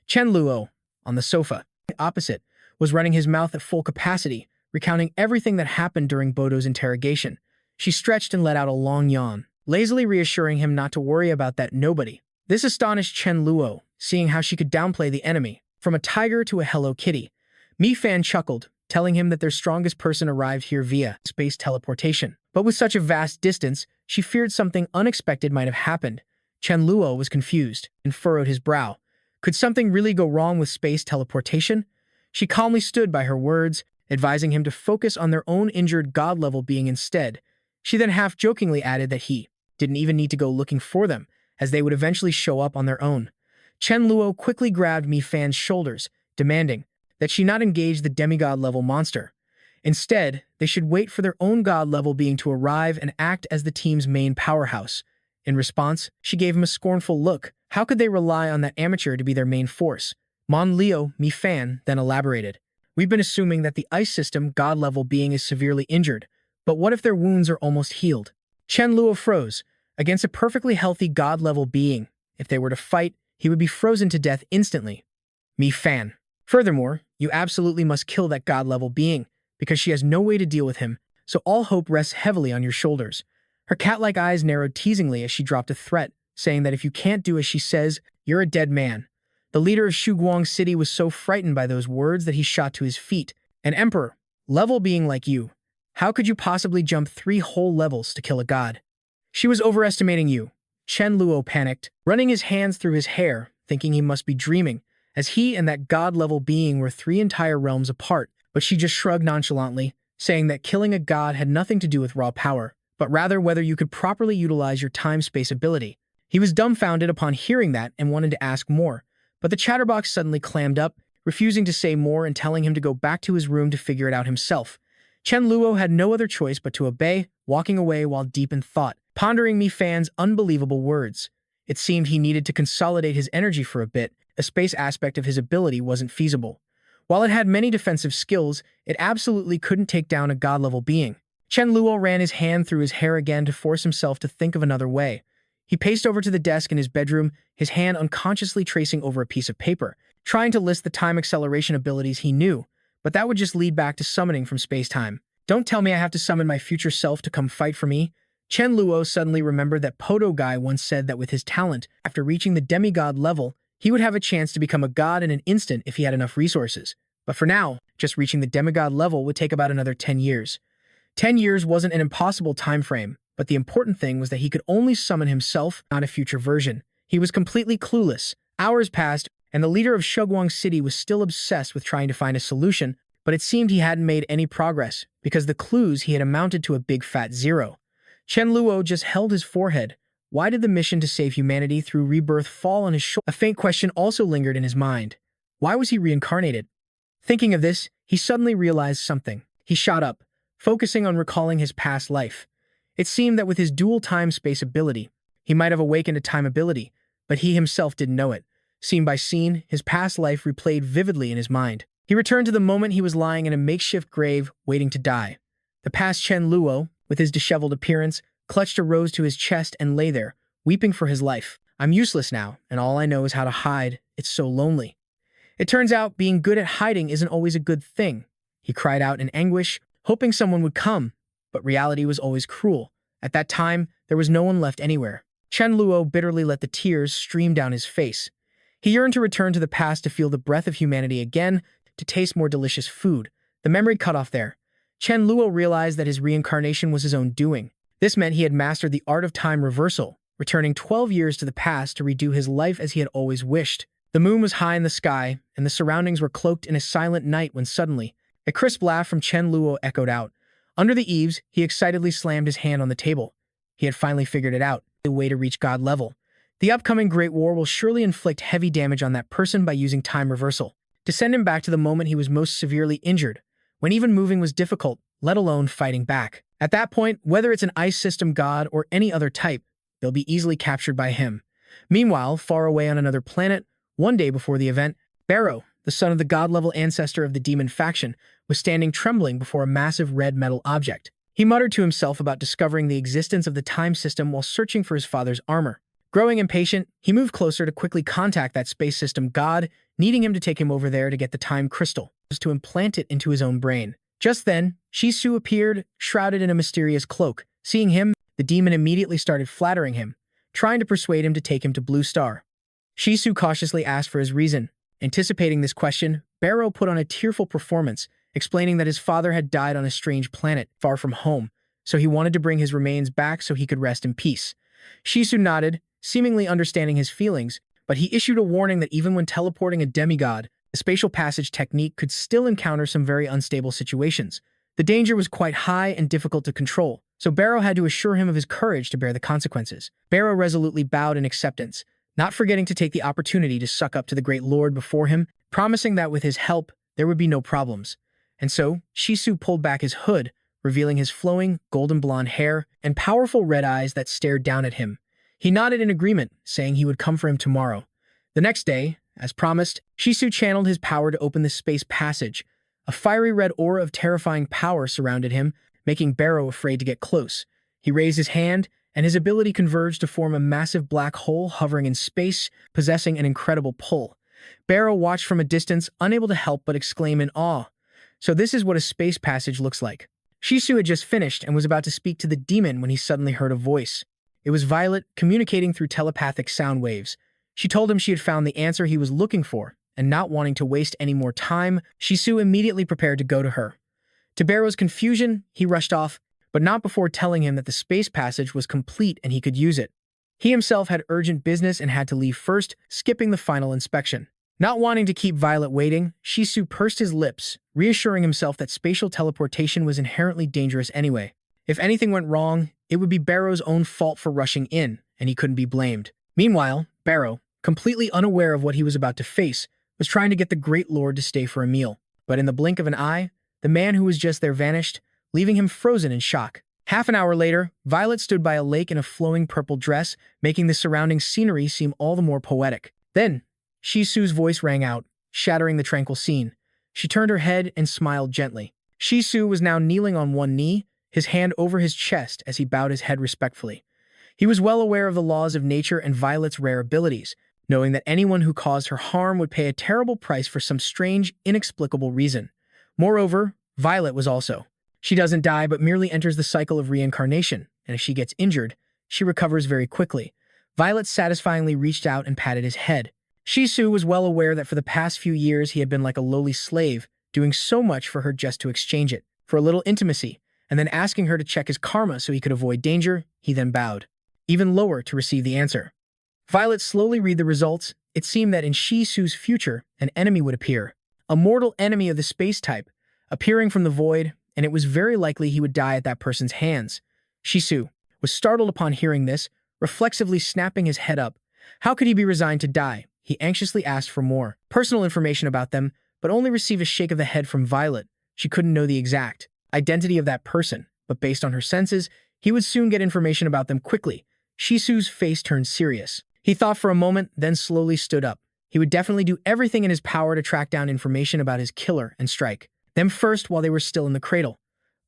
Chen Luo, on the sofa, opposite, was running his mouth at full capacity, recounting everything that happened during Bodo's interrogation. She stretched and let out a long yawn, lazily reassuring him not to worry about that nobody. This astonished Chen Luo, seeing how she could downplay the enemy, from a tiger to a Hello Kitty. Mi Fan chuckled, telling him that their strongest person arrived here via space teleportation. But with such a vast distance, she feared something unexpected might have happened. Chen Luo was confused and furrowed his brow. Could something really go wrong with space teleportation? She calmly stood by her words, advising him to focus on their own injured god-level being instead. She then half-jokingly added that he didn't even need to go looking for them, as they would eventually show up on their own. Chen Luo quickly grabbed Mi Fan's shoulders, demanding that she not engage the demigod-level monster. Instead, they should wait for their own god-level being to arrive and act as the team's main powerhouse. In response, she gave him a scornful look. How could they rely on that amateur to be their main force? Mon Leo Mi Fan then elaborated. We've been assuming that the ice system god-level being is severely injured, but what if their wounds are almost healed? Chen Luo froze. Against a perfectly healthy god-level being, if they were to fight, he would be frozen to death instantly. Mi Fan. Furthermore, you absolutely must kill that god-level being, because she has no way to deal with him, so all hope rests heavily on your shoulders. Her cat-like eyes narrowed teasingly as she dropped a threat, saying that if you can't do as she says, you're a dead man. The leader of Shuguang City was so frightened by those words that he shot to his feet. An emperor, level being like you. How could you possibly jump 3 whole levels to kill a god? She was overestimating you. Chen Luo panicked, running his hands through his hair, thinking he must be dreaming, as he and that god-level being were 3 entire realms apart. But she just shrugged nonchalantly, saying that killing a god had nothing to do with raw power, but rather whether you could properly utilize your time-space ability. He was dumbfounded upon hearing that and wanted to ask more, but the chatterbox suddenly clammed up, refusing to say more and telling him to go back to his room to figure it out himself. Chen Luo had no other choice but to obey, walking away while deep in thought, pondering Mi Fan's unbelievable words. It seemed he needed to consolidate his energy for a bit. A space aspect of his ability wasn't feasible. While it had many defensive skills, it absolutely couldn't take down a god-level being. Chen Luo ran his hand through his hair again to force himself to think of another way. He paced over to the desk in his bedroom, his hand unconsciously tracing over a piece of paper, trying to list the time acceleration abilities he knew, but that would just lead back to summoning from space-time. Don't tell me I have to summon my future self to come fight for me. Chen Luo suddenly remembered that Poto Guy once said that with his talent, after reaching the demigod level, he would have a chance to become a god in an instant if he had enough resources. But for now, just reaching the demigod level would take about another 10 years. 10 years wasn't an impossible time frame, but the important thing was that he could only summon himself, not a future version. He was completely clueless. Hours passed, and the leader of Shuguang City was still obsessed with trying to find a solution, but it seemed he hadn't made any progress, because the clues he had amounted to a big fat 0. Chen Luo just held his forehead. Why did the mission to save humanity through rebirth fall on his shoulders? A faint question also lingered in his mind. Why was he reincarnated? Thinking of this, he suddenly realized something. He shot up, focusing on recalling his past life. It seemed that with his dual time-space ability, he might have awakened a time ability, but he himself didn't know it. Scene by scene, his past life replayed vividly in his mind. He returned to the moment he was lying in a makeshift grave, waiting to die. The past Chen Luo, with his disheveled appearance, clutched a rose to his chest and lay there, weeping for his life. I'm useless now, and all I know is how to hide. It's so lonely. It turns out being good at hiding isn't always a good thing. He cried out in anguish, hoping someone would come, but reality was always cruel. At that time, there was no one left anywhere. Chen Luo bitterly let the tears stream down his face. He yearned to return to the past to feel the breath of humanity again, to taste more delicious food. The memory cut off there. Chen Luo realized that his reincarnation was his own doing. This meant he had mastered the art of time reversal, returning 12 years to the past to redo his life as he had always wished. The moon was high in the sky, and the surroundings were cloaked in a silent night when suddenly, a crisp laugh from Chen Luo echoed out. Under the eaves, he excitedly slammed his hand on the table. He had finally figured it out, the way to reach God level. The upcoming Great War will surely inflict heavy damage on that person by using time reversal, to send him back to the moment he was most severely injured, when even moving was difficult, let alone fighting back. At that point, whether it's an ice system god or any other type, they'll be easily captured by him. Meanwhile, far away on another planet, one day before the event, Barrow, the son of the god-level ancestor of the demon faction, was standing trembling before a massive red metal object. He muttered to himself about discovering the existence of the time system while searching for his father's armor. Growing impatient, he moved closer to quickly contact that space system god, needing him to take him over there to get the time crystal, to implant it into his own brain. Just then, Shisu appeared, shrouded in a mysterious cloak. Seeing him, the demon immediately started flattering him, trying to persuade him to take him to Blue Star. Shisu cautiously asked for his reason. Anticipating this question, Barrow put on a tearful performance, explaining that his father had died on a strange planet far from home, so he wanted to bring his remains back so he could rest in peace. Shisu nodded, seemingly understanding his feelings, but he issued a warning that even when teleporting a demigod, the spatial passage technique could still encounter some very unstable situations. The danger was quite high and difficult to control, so Barrow had to assure him of his courage to bear the consequences. Barrow resolutely bowed in acceptance, not forgetting to take the opportunity to suck up to the Great Lord before him, promising that with his help, there would be no problems. And so, Shisu pulled back his hood, revealing his flowing, golden blonde hair and powerful red eyes that stared down at him. He nodded in agreement, saying he would come for him tomorrow. The next day, as promised, Shisu channeled his power to open the space passage. A fiery red aura of terrifying power surrounded him, making Barrow afraid to get close. He raised his hand, and his ability converged to form a massive black hole hovering in space, possessing an incredible pull. Barrow watched from a distance, unable to help but exclaim in awe. So this is what a space passage looks like. Shisu had just finished and was about to speak to the demon when he suddenly heard a voice. It was Violet, communicating through telepathic sound waves. She told him she had found the answer he was looking for, and not wanting to waste any more time, Shisu immediately prepared to go to her. To Barrow's confusion, he rushed off, but not before telling him that the space passage was complete and he could use it. He himself had urgent business and had to leave first, skipping the final inspection. Not wanting to keep Violet waiting, Shisu pursed his lips, reassuring himself that spatial teleportation was inherently dangerous anyway. If anything went wrong, it would be Barrow's own fault for rushing in, and he couldn't be blamed. Meanwhile, Barrow, completely unaware of what he was about to face, was trying to get the Great Lord to stay for a meal. But in the blink of an eye, the man who was just there vanished, leaving him frozen in shock. Half an hour later, Violet stood by a lake in a flowing purple dress, making the surrounding scenery seem all the more poetic. Then, Shisu's voice rang out, shattering the tranquil scene. She turned her head and smiled gently. Shisu was now kneeling on one knee, his hand over his chest as he bowed his head respectfully. He was well aware of the laws of nature and Violet's rare abilities, knowing that anyone who caused her harm would pay a terrible price for some strange, inexplicable reason. Moreover, Violet was also. She doesn't die but merely enters the cycle of reincarnation, and if she gets injured, she recovers very quickly. Violet satisfyingly reached out and patted his head. Shisu was well aware that for the past few years he had been like a lowly slave, doing so much for her just to exchange it for a little intimacy, and then asking her to check his karma so he could avoid danger. He then bowed, even lower to receive the answer. Violet slowly read the results. It seemed that in Shisu's future, an enemy would appear, a mortal enemy of the space type, appearing from the void, and it was very likely he would die at that person's hands. Shisu was startled upon hearing this, reflexively snapping his head up. How could he be resigned to die? He anxiously asked for more personal information about them, but only received a shake of the head from Violet. She couldn't know the exact identity of that person, but based on her senses, he would soon get information about them quickly. Shisu's face turned serious. He thought for a moment, then slowly stood up. He would definitely do everything in his power to track down information about his killer and strike them first while they were still in the cradle.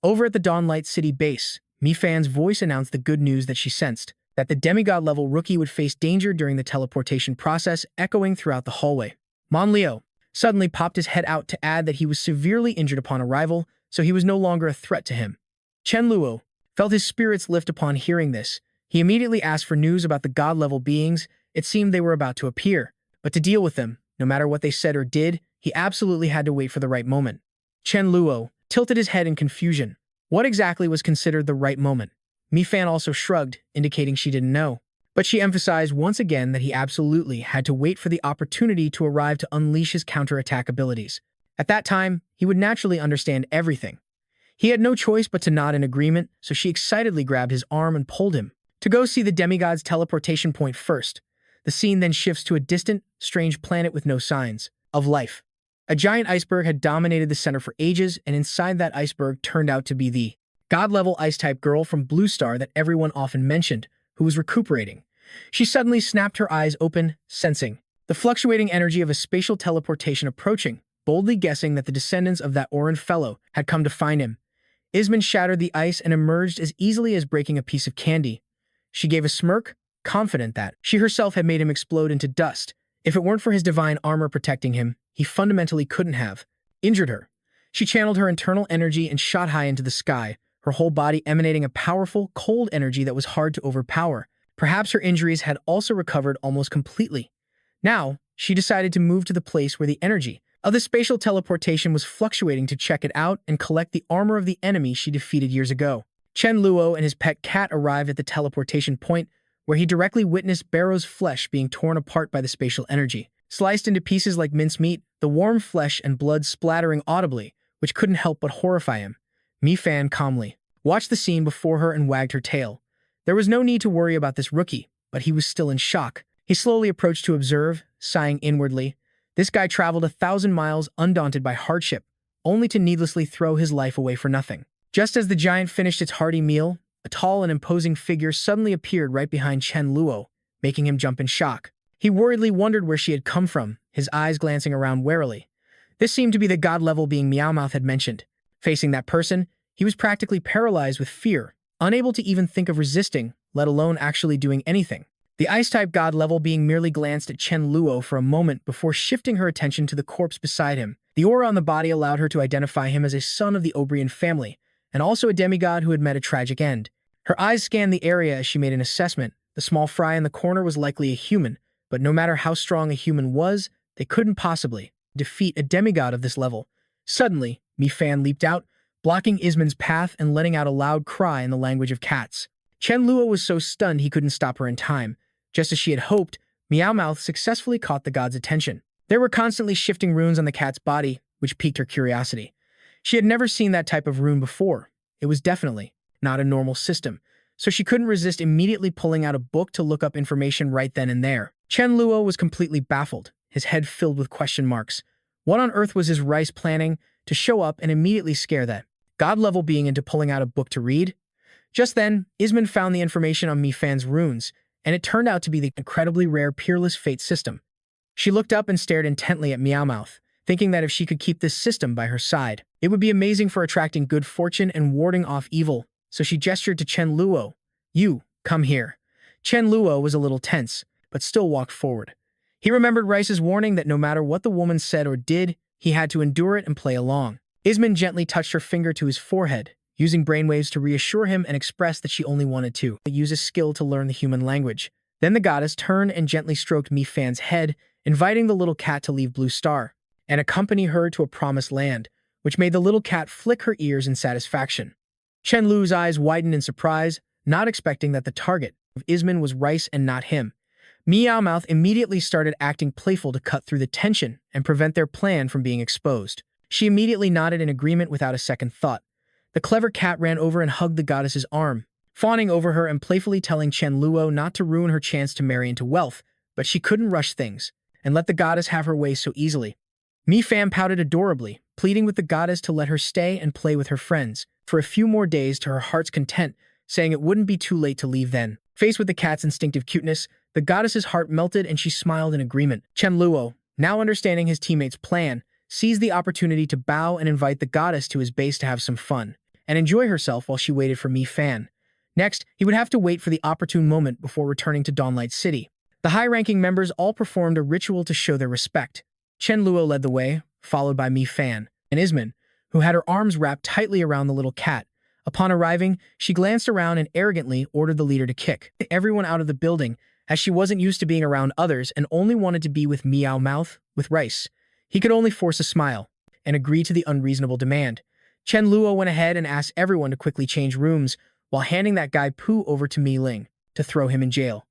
Over at the Dawnlight City base, Mifan's voice announced the good news that she sensed, that the demigod-level rookie would face danger during the teleportation process, echoing throughout the hallway. Manhwa suddenly popped his head out to add that he was severely injured upon arrival, so he was no longer a threat to him. Chen Luo felt his spirits lift upon hearing this. He immediately asked for news about the god-level beings. It seemed they were about to appear, but to deal with them, no matter what they said or did, he absolutely had to wait for the right moment. Chen Luo tilted his head in confusion. What exactly was considered the right moment? Mifan also shrugged, indicating she didn't know. But she emphasized once again that he absolutely had to wait for the opportunity to arrive to unleash his counterattack abilities. At that time, he would naturally understand everything. He had no choice but to nod in agreement, so she excitedly grabbed his arm and pulled him to go see the demigod's teleportation point first. The scene then shifts to a distant, strange planet with no signs of life. A giant iceberg had dominated the center for ages, and inside that iceberg turned out to be the god-level ice-type girl from Blue Star that everyone often mentioned, who was recuperating. She suddenly snapped her eyes open, sensing the fluctuating energy of a spatial teleportation approaching, boldly guessing that the descendants of that Oran fellow had come to find him. Ismene shattered the ice and emerged as easily as breaking a piece of candy. She gave a smirk, confident that she herself had made him explode into dust. If it weren't for his divine armor protecting him, he fundamentally couldn't have injured her. She channeled her internal energy and shot high into the sky, her whole body emanating a powerful, cold energy that was hard to overpower. Perhaps her injuries had also recovered almost completely. Now, she decided to move to the place where the energy of the spatial teleportation was fluctuating to check it out and collect the armor of the enemy she defeated years ago. Chen Luo and his pet cat arrived at the teleportation point, where he directly witnessed Barrow's flesh being torn apart by the spatial energy. Sliced into pieces like mincemeat, the warm flesh and blood splattering audibly, which couldn't help but horrify him. Mi Fan calmly watched the scene before her and wagged her tail. There was no need to worry about this rookie, but he was still in shock. He slowly approached to observe, sighing inwardly. This guy traveled 1,000 miles undaunted by hardship, only to needlessly throw his life away for nothing. Just as the giant finished its hearty meal, a tall and imposing figure suddenly appeared right behind Chen Luo, making him jump in shock. He worriedly wondered where she had come from, his eyes glancing around warily. This seemed to be the god-level being Meowmouth had mentioned. Facing that person, he was practically paralyzed with fear, unable to even think of resisting, let alone actually doing anything. The ice-type god-level being merely glanced at Chen Luo for a moment before shifting her attention to the corpse beside him. The aura on the body allowed her to identify him as a son of the Obrian family, and also a demigod who had met a tragic end. Her eyes scanned the area as she made an assessment. The small fry in the corner was likely a human, but no matter how strong a human was, they couldn't possibly defeat a demigod of this level. Suddenly, Mi Fan leaped out, blocking Ismene's path and letting out a loud cry in the language of cats. Chen Luo was so stunned he couldn't stop her in time. Just as she had hoped, Meowmouth successfully caught the god's attention. There were constantly shifting runes on the cat's body, which piqued her curiosity. She had never seen that type of rune before. It was definitely not a normal system, so she couldn't resist immediately pulling out a book to look up information right then and there. Chen Luo was completely baffled, his head filled with question marks. What on earth was his rice planning to show up and immediately scare that god-level being into pulling out a book to read? Just then, Ismene found the information on Mi Fan's runes, and it turned out to be the incredibly rare Peerless Fate system. She looked up and stared intently at Meowmouth, thinking that if she could keep this system by her side, it would be amazing for attracting good fortune and warding off evil, so she gestured to Chen Luo. You, come here. Chen Luo was a little tense, but still walked forward. He remembered Rice's warning that no matter what the woman said or did, he had to endure it and play along. Ismene gently touched her finger to his forehead, using brainwaves to reassure him and express that she only wanted to use a skill to learn the human language. Then the goddess turned and gently stroked Mi Fan's head, inviting the little cat to leave Blue Star and accompany her to a promised land, which made the little cat flick her ears in satisfaction. Chen Lu's eyes widened in surprise, not expecting that the target of Ismene was Rice and not him. Meowmouth immediately started acting playful to cut through the tension and prevent their plan from being exposed. She immediately nodded in agreement without a second thought. The clever cat ran over and hugged the goddess's arm, fawning over her and playfully telling Chen Luo not to ruin her chance to marry into wealth, but she couldn't rush things and let the goddess have her way so easily. Mi Fan pouted adorably, pleading with the goddess to let her stay and play with her friends for a few more days to her heart's content, saying it wouldn't be too late to leave then. Faced with the cat's instinctive cuteness, the goddess's heart melted and she smiled in agreement. Chen Luo, now understanding his teammate's plan, seized the opportunity to bow and invite the goddess to his base to have some fun and enjoy herself while she waited for Mi Fan. Next, he would have to wait for the opportune moment before returning to Dawnlight City. The high-ranking members all performed a ritual to show their respect. Chen Luo led the way, followed by Mi Fan and Ismene, who had her arms wrapped tightly around the little cat. Upon arriving, she glanced around and arrogantly ordered the leader to kick everyone out of the building, as she wasn't used to being around others and only wanted to be with Meowmouth, with Rice. He could only force a smile and agree to the unreasonable demand. Chen Luo went ahead and asked everyone to quickly change rooms while handing that guy Pooh over to Mi Ling to throw him in jail.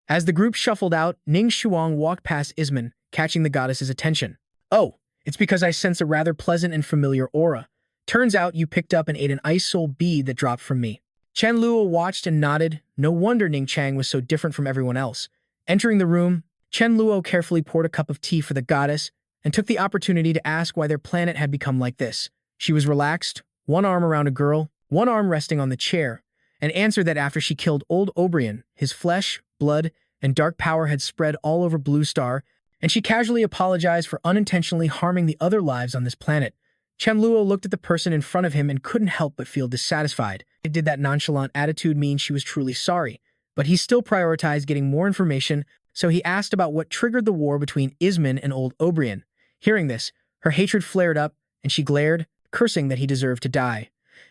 As the group shuffled out, Ning Shuang walked past Ismene, catching the goddess's attention. Oh, it's because I sense a rather pleasant and familiar aura. Turns out you picked up and ate an ice soul bead that dropped from me. Chen Luo watched and nodded. No wonder Ning Chang was so different from everyone else. Entering the room, Chen Luo carefully poured a cup of tea for the goddess and took the opportunity to ask why their planet had become like this. She was relaxed, one arm around a girl, one arm resting on the chair, and answered that after she killed old Obrian, his flesh, blood, and dark power had spread all over Blue Star, and she casually apologized for unintentionally harming the other lives on this planet. Chen Luo looked at the person in front of him and couldn't help but feel dissatisfied. Did that nonchalant attitude mean she was truly sorry? But he still prioritized getting more information, so he asked about what triggered the war between Ismin and old Obrian. Hearing this, her hatred flared up, and she glared, cursing that he deserved to die.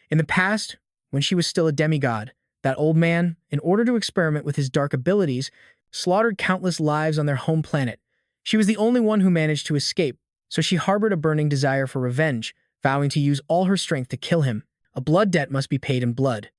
In the past, when she was still a demigod, that old man, in order to experiment with his dark abilities, slaughtered countless lives on their home planet. She was the only one who managed to escape, so she harbored a burning desire for revenge, vowing to use all her strength to kill him. A blood debt must be paid in blood.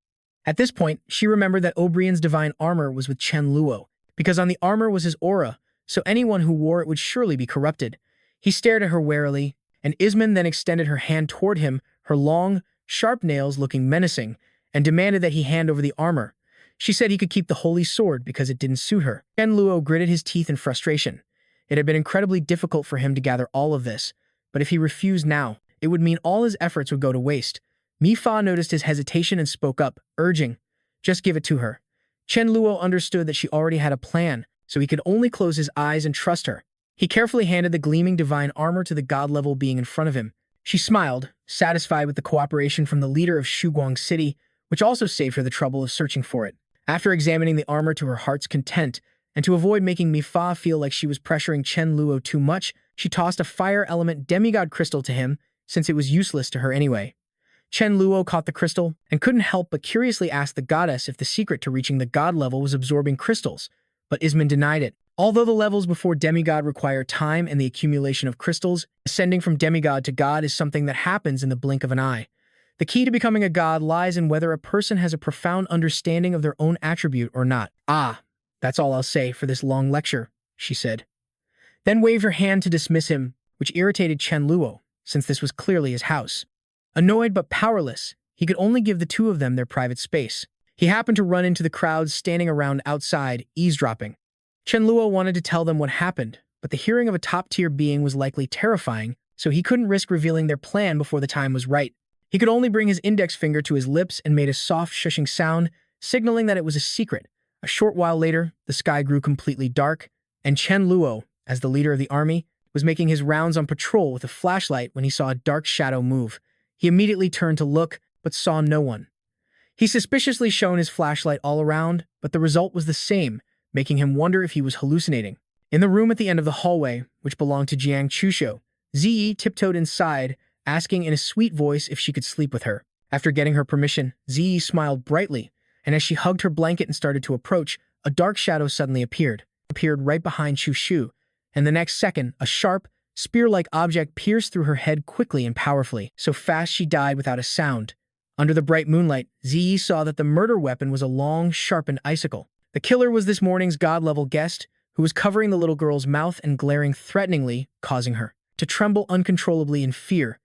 At this point, she remembered that Obrian's divine armor was with Chen Luo, because on the armor was his aura, so anyone who wore it would surely be corrupted. He stared at her warily, and Ismin then extended her hand toward him, her long, sharp nails looking menacing, and demanded that he hand over the armor. She said he could keep the holy sword because it didn't suit her. Chen Luo gritted his teeth in frustration. It had been incredibly difficult for him to gather all of this, but if he refused now, it would mean all his efforts would go to waste. Mi Fa noticed his hesitation and spoke up, urging, "Just give it to her." Chen Luo understood that she already had a plan, so he could only close his eyes and trust her. He carefully handed the gleaming divine armor to the god-level being in front of him. She smiled, satisfied with the cooperation from the leader of Shuguang City, which also saved her the trouble of searching for it. After examining the armor to her heart's content, and to avoid making Mi Fa feel like she was pressuring Chen Luo too much, she tossed a fire element demigod crystal to him, since it was useless to her anyway. Chen Luo caught the crystal and couldn't help but curiously ask the goddess if the secret to reaching the god level was absorbing crystals, but Ismin denied it. Although the levels before demigod require time and the accumulation of crystals, ascending from demigod to god is something that happens in the blink of an eye. The key to becoming a god lies in whether a person has a profound understanding of their own attribute or not. "Ah, that's all I'll say for this long lecture," she said. Then waved her hand to dismiss him, which irritated Chen Luo, since this was clearly his house. Annoyed but powerless, he could only give the two of them their private space. He happened to run into the crowds standing around outside, eavesdropping. Chen Luo wanted to tell them what happened, but the hearing of a top-tier being was likely terrifying, so he couldn't risk revealing their plan before the time was right. He could only bring his index finger to his lips and made a soft shushing sound, signaling that it was a secret. A short while later, the sky grew completely dark, and Chen Luo, as the leader of the army, was making his rounds on patrol with a flashlight when he saw a dark shadow move. He immediately turned to look, but saw no one. He suspiciously shone his flashlight all around, but the result was the same, making him wonder if he was hallucinating. In the room at the end of the hallway, which belonged to Jiang Chusho, Ziyi tiptoed inside, asking in a sweet voice if she could sleep with her. After getting her permission, Ziyi smiled brightly, and as she hugged her blanket and started to approach, a dark shadow suddenly appeared right behind Chushu, and the next second, a sharp, spear-like object pierced through her head quickly and powerfully, so fast she died without a sound. Under the bright moonlight, Ziyi saw that the murder weapon was a long, sharpened icicle. The killer was this morning's god-level guest, who was covering the little girl's mouth and glaring threateningly, causing her to tremble uncontrollably in fear.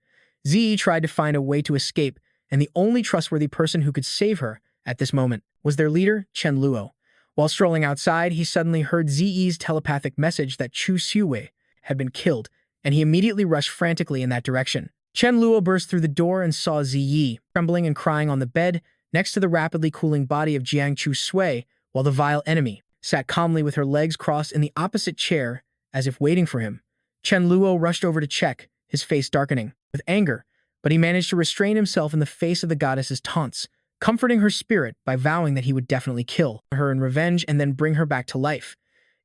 Ziyi tried to find a way to escape, and the only trustworthy person who could save her at this moment was their leader, Chen Luo. While strolling outside, he suddenly heard Ziyi's telepathic message that Chu Xiuwei had been killed, and he immediately rushed frantically in that direction. Chen Luo burst through the door and saw Ziyi, trembling and crying on the bed, next to the rapidly cooling body of Jiang Chu Sui, while the vile enemy sat calmly with her legs crossed in the opposite chair, as if waiting for him. Chen Luo rushed over to check, his face darkening with anger, but he managed to restrain himself in the face of the goddess's taunts, comforting her spirit by vowing that he would definitely kill her in revenge and then bring her back to life.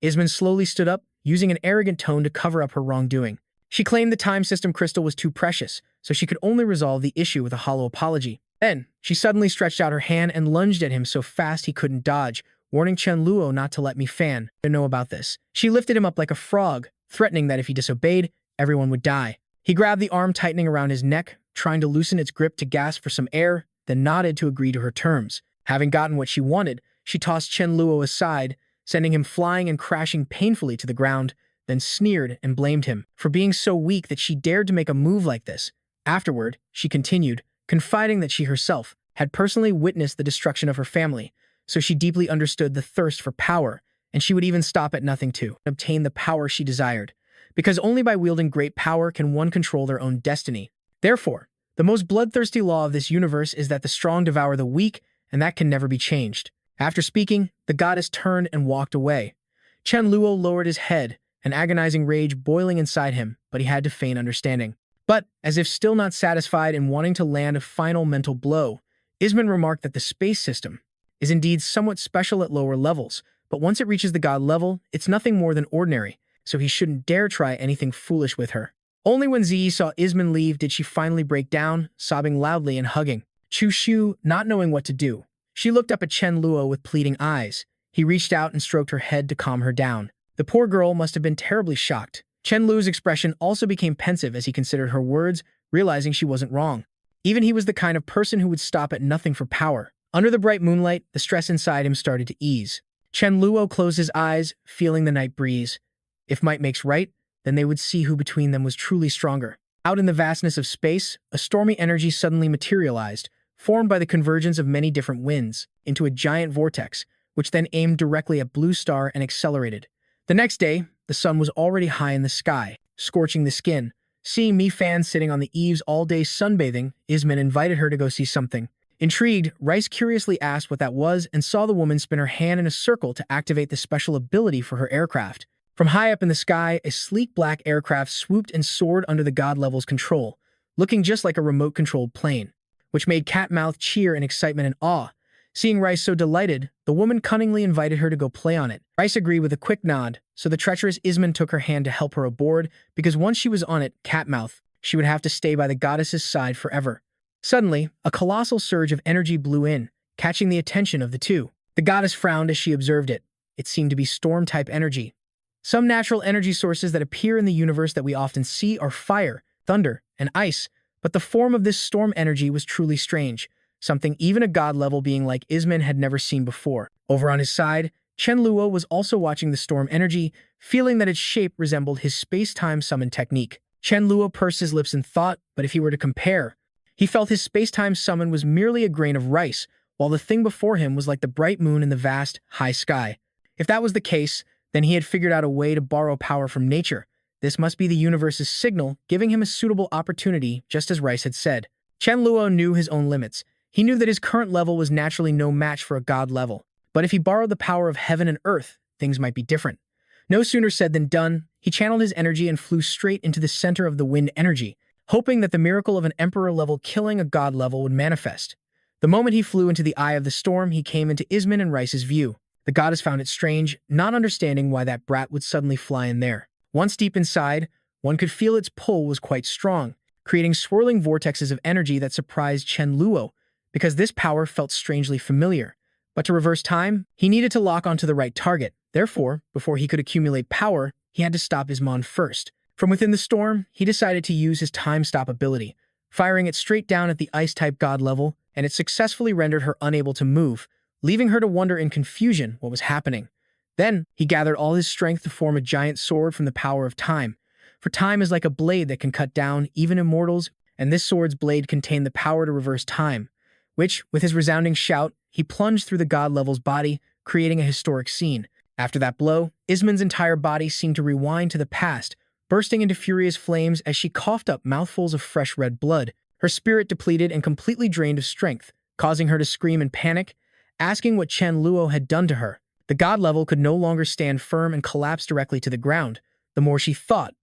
Ismin slowly stood up, using an arrogant tone to cover up her wrongdoing. She claimed the time system crystal was too precious, so she could only resolve the issue with a hollow apology. Then, she suddenly stretched out her hand and lunged at him so fast he couldn't dodge, warning Chen Luo not to let Mi Fan know about this. She lifted him up like a frog, threatening that if he disobeyed, everyone would die. He grabbed the arm tightening around his neck, trying to loosen its grip to gasp for some air, then nodded to agree to her terms. Having gotten what she wanted, she tossed Chen Luo aside, sending him flying and crashing painfully to the ground, then sneered and blamed him for being so weak that she dared to make a move like this. Afterward, she continued, confiding that she herself had personally witnessed the destruction of her family, so she deeply understood the thirst for power, and she would even stop at nothing to obtain the power she desired, because only by wielding great power can one control their own destiny. Therefore, the most bloodthirsty law of this universe is that the strong devour the weak, and that can never be changed. After speaking, the goddess turned and walked away. Chen Luo lowered his head, an agonizing rage boiling inside him, but he had to feign understanding. But, as if still not satisfied and wanting to land a final mental blow, Isman remarked that the space system is indeed somewhat special at lower levels, but once it reaches the god level, it's nothing more than ordinary, so he shouldn't dare try anything foolish with her. Only when Ziyi saw Isman leave did she finally break down, sobbing loudly and hugging Chu Shu, not knowing what to do. She looked up at Chen Luo with pleading eyes. He reached out and stroked her head to calm her down. The poor girl must have been terribly shocked. Chen Luo's expression also became pensive as he considered her words, realizing she wasn't wrong. Even he was the kind of person who would stop at nothing for power. Under the bright moonlight, the stress inside him started to ease. Chen Luo closed his eyes, feeling the night breeze. If might makes right, then they would see who between them was truly stronger. Out in the vastness of space, a stormy energy suddenly materialized, formed by the convergence of many different winds, into a giant vortex, which then aimed directly at Blue Star and accelerated. The next day, the sun was already high in the sky, scorching the skin. Seeing Mi Fan sitting on the eaves all day sunbathing, Isman invited her to go see something. Intrigued, Rice curiously asked what that was and saw the woman spin her hand in a circle to activate the special ability for her aircraft. From high up in the sky, a sleek black aircraft swooped and soared under the god level's control, looking just like a remote-controlled plane, which made Catmouth cheer in excitement and awe. Seeing Rice so delighted, the woman cunningly invited her to go play on it. Rice agreed with a quick nod, so the treacherous Isman took her hand to help her aboard, because once she was on it, Catmouth, she would have to stay by the goddess's side forever. Suddenly, a colossal surge of energy blew in, catching the attention of the two. The goddess frowned as she observed it. It seemed to be storm-type energy. Some natural energy sources that appear in the universe that we often see are fire, thunder, and ice, but the form of this storm energy was truly strange, something even a god-level being like Isman had never seen before. Over on his side, Chen Luo was also watching the storm energy, feeling that its shape resembled his space-time summon technique. Chen Luo pursed his lips in thought, but if he were to compare, he felt his space-time summon was merely a grain of rice, while the thing before him was like the bright moon in the vast, high sky. If that was the case, then he had figured out a way to borrow power from nature. This must be the universe's signal, giving him a suitable opportunity, just as Rice had said. Chen Luo knew his own limits. He knew that his current level was naturally no match for a god level. But if he borrowed the power of heaven and earth, things might be different. No sooner said than done, he channeled his energy and flew straight into the center of the wind energy, hoping that the miracle of an emperor level killing a god level would manifest. The moment he flew into the eye of the storm, he came into Isman and Rice's view. The goddess found it strange, not understanding why that brat would suddenly fly in there. Once deep inside, one could feel its pull was quite strong, creating swirling vortexes of energy that surprised Chen Luo, because this power felt strangely familiar. But to reverse time, he needed to lock onto the right target. Therefore, before he could accumulate power, he had to stop Isman first. From within the storm, he decided to use his time stop ability, firing it straight down at the ice-type god level, and it successfully rendered her unable to move, leaving her to wonder in confusion what was happening. Then, he gathered all his strength to form a giant sword from the power of time. For time is like a blade that can cut down even immortals, and this sword's blade contained the power to reverse time, which, with his resounding shout, he plunged through the god level's body, creating a historic scene. After that blow, Isman's entire body seemed to rewind to the past, bursting into furious flames as she coughed up mouthfuls of fresh red blood. Her spirit depleted and completely drained of strength, causing her to scream in panic, asking what Chen Luo had done to her. The god level could no longer stand firm and collapsed directly to the ground. The more she thought,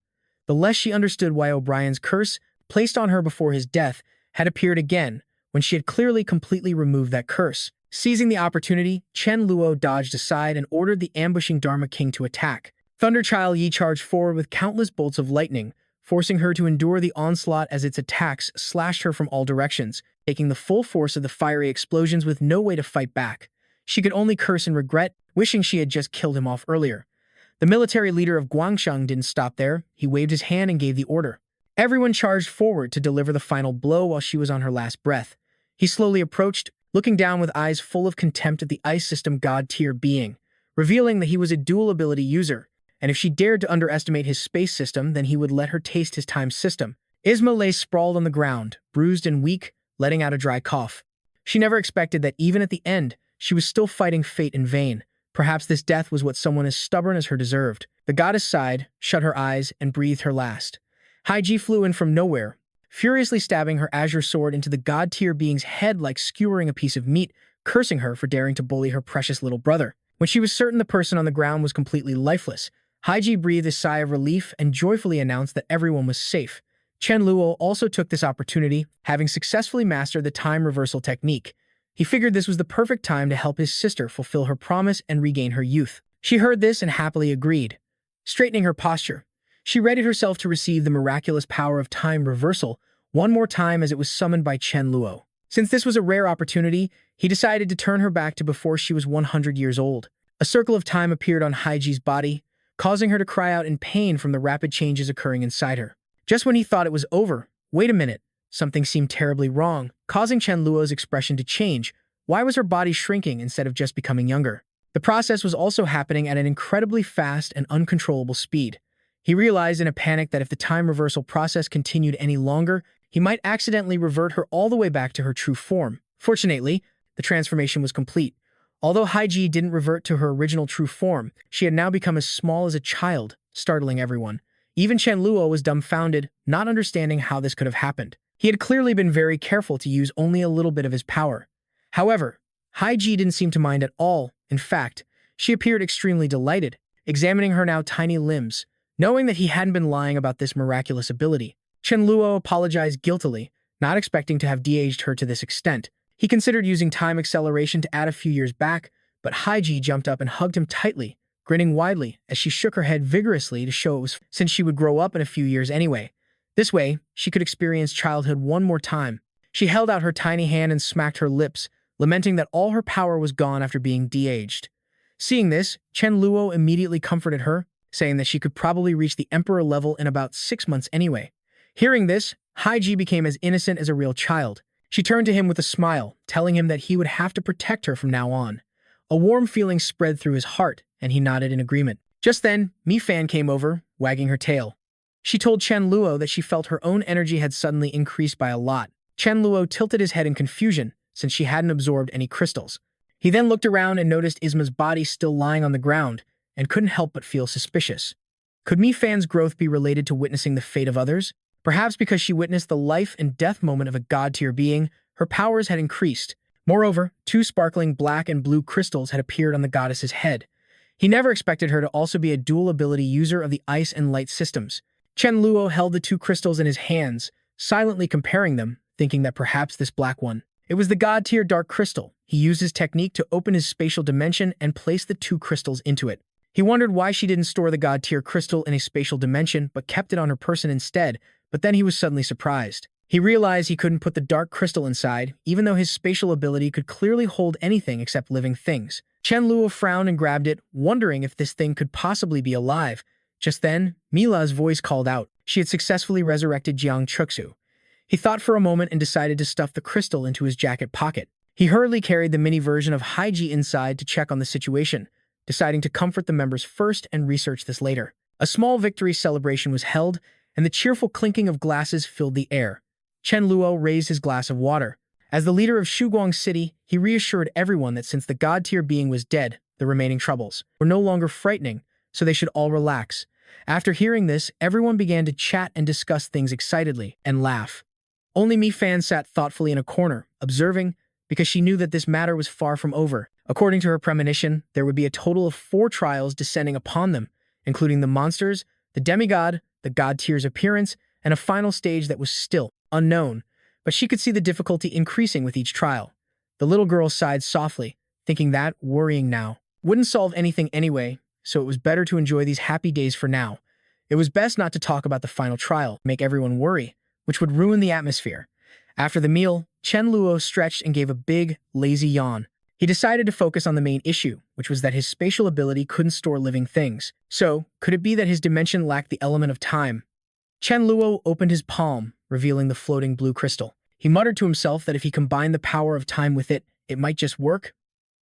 the less she understood why O'Brien's curse, placed on her before his death, had appeared again, when she had clearly completely removed that curse. Seizing the opportunity, Chen Luo dodged aside and ordered the ambushing Dharma King to attack. Thunderchild Yi charged forward with countless bolts of lightning, forcing her to endure the onslaught as its attacks slashed her from all directions, taking the full force of the fiery explosions with no way to fight back. She could only curse and regret, wishing she had just killed him off earlier. The military leader of Guangsheng didn't stop there. He waved his hand and gave the order. Everyone charged forward to deliver the final blow while she was on her last breath. He slowly approached, looking down with eyes full of contempt at the ice system god-tier being, revealing that he was a dual ability user, and if she dared to underestimate his space system, then he would let her taste his time system. Isma lay sprawled on the ground, bruised and weak, letting out a dry cough. She never expected that even at the end, she was still fighting fate in vain. Perhaps this death was what someone as stubborn as her deserved. The goddess sighed, shut her eyes, and breathed her last. Haiji flew in from nowhere, furiously stabbing her azure sword into the god-tier being's head like skewering a piece of meat, cursing her for daring to bully her precious little brother. When she was certain the person on the ground was completely lifeless, Haiji breathed a sigh of relief and joyfully announced that everyone was safe. Chen Luo also took this opportunity, having successfully mastered the time reversal technique. He figured this was the perfect time to help his sister fulfill her promise and regain her youth. She heard this and happily agreed. Straightening her posture, she readied herself to receive the miraculous power of time reversal one more time as it was summoned by Chen Luo. Since this was a rare opportunity, he decided to turn her back to before she was 100 years old. A circle of time appeared on Haiji's body, causing her to cry out in pain from the rapid changes occurring inside her. Just when he thought it was over, wait a minute, something seemed terribly wrong, causing Chen Luo's expression to change. Why was her body shrinking instead of just becoming younger? The process was also happening at an incredibly fast and uncontrollable speed. He realized in a panic that if the time reversal process continued any longer, he might accidentally revert her all the way back to her true form. Fortunately, the transformation was complete. Although Haiji didn't revert to her original true form, she had now become as small as a child, startling everyone. Even Chen Luo was dumbfounded, not understanding how this could have happened. He had clearly been very careful to use only a little bit of his power. However, Haiji didn't seem to mind at all. In fact, she appeared extremely delighted, examining her now tiny limbs, knowing that he hadn't been lying about this miraculous ability. Chen Luo apologized guiltily, not expecting to have de-aged her to this extent. He considered using time acceleration to add a few years back, but Haiji jumped up and hugged him tightly, grinning widely as she shook her head vigorously to show it was since she would grow up in a few years anyway. This way, she could experience childhood one more time. She held out her tiny hand and smacked her lips, lamenting that all her power was gone after being de-aged. Seeing this, Chen Luo immediately comforted her, saying that she could probably reach the emperor level in about 6 months anyway. Hearing this, Haiji became as innocent as a real child. She turned to him with a smile, telling him that he would have to protect her from now on. A warm feeling spread through his heart, and he nodded in agreement. Just then, Mi Fan came over, wagging her tail. She told Chen Luo that she felt her own energy had suddenly increased by a lot. Chen Luo tilted his head in confusion, since she hadn't absorbed any crystals. He then looked around and noticed Isma's body still lying on the ground, and couldn't help but feel suspicious. Could Mi Fan's growth be related to witnessing the fate of others? Perhaps because she witnessed the life and death moment of a god-tier being, her powers had increased. Moreover, 2 sparkling black and blue crystals had appeared on the goddess's head. He never expected her to also be a dual-ability user of the ice and light systems. Chen Luo held the 2 crystals in his hands, silently comparing them, thinking that perhaps this black one. It was the god-tier dark crystal. He used his technique to open his spatial dimension and place the 2 crystals into it. He wondered why she didn't store the god-tier crystal in a spatial dimension but kept it on her person instead, but then he was suddenly surprised. He realized he couldn't put the dark crystal inside, even though his spatial ability could clearly hold anything except living things. Chen Luo frowned and grabbed it, wondering if this thing could possibly be alive. Just then, Mila's voice called out. She had successfully resurrected Jiang Chuxu. He thought for a moment and decided to stuff the crystal into his jacket pocket. He hurriedly carried the mini version of Haiji inside to check on the situation, deciding to comfort the members first and research this later. A small victory celebration was held, and the cheerful clinking of glasses filled the air. Chen Luo raised his glass of water. As the leader of Shuguang City, he reassured everyone that since the god-tier being was dead, the remaining troubles were no longer frightening, so they should all relax. After hearing this, everyone began to chat and discuss things excitedly and laugh. Only Mi Fan sat thoughtfully in a corner, observing, because she knew that this matter was far from over. According to her premonition, there would be a total of 4 trials descending upon them, including the monsters, the demigod, the god-tier's appearance, and a final stage that was still unknown, but she could see the difficulty increasing with each trial. The little girl sighed softly, thinking that worrying now wouldn't solve anything anyway, so it was better to enjoy these happy days for now. It was best not to talk about the final trial, make everyone worry, which would ruin the atmosphere. After the meal, Chen Luo stretched and gave a big, lazy yawn. He decided to focus on the main issue, which was that his spatial ability couldn't store living things. So, could it be that his dimension lacked the element of time? Chen Luo opened his palm, revealing the floating blue crystal. He muttered to himself that if he combined the power of time with it, it might just work.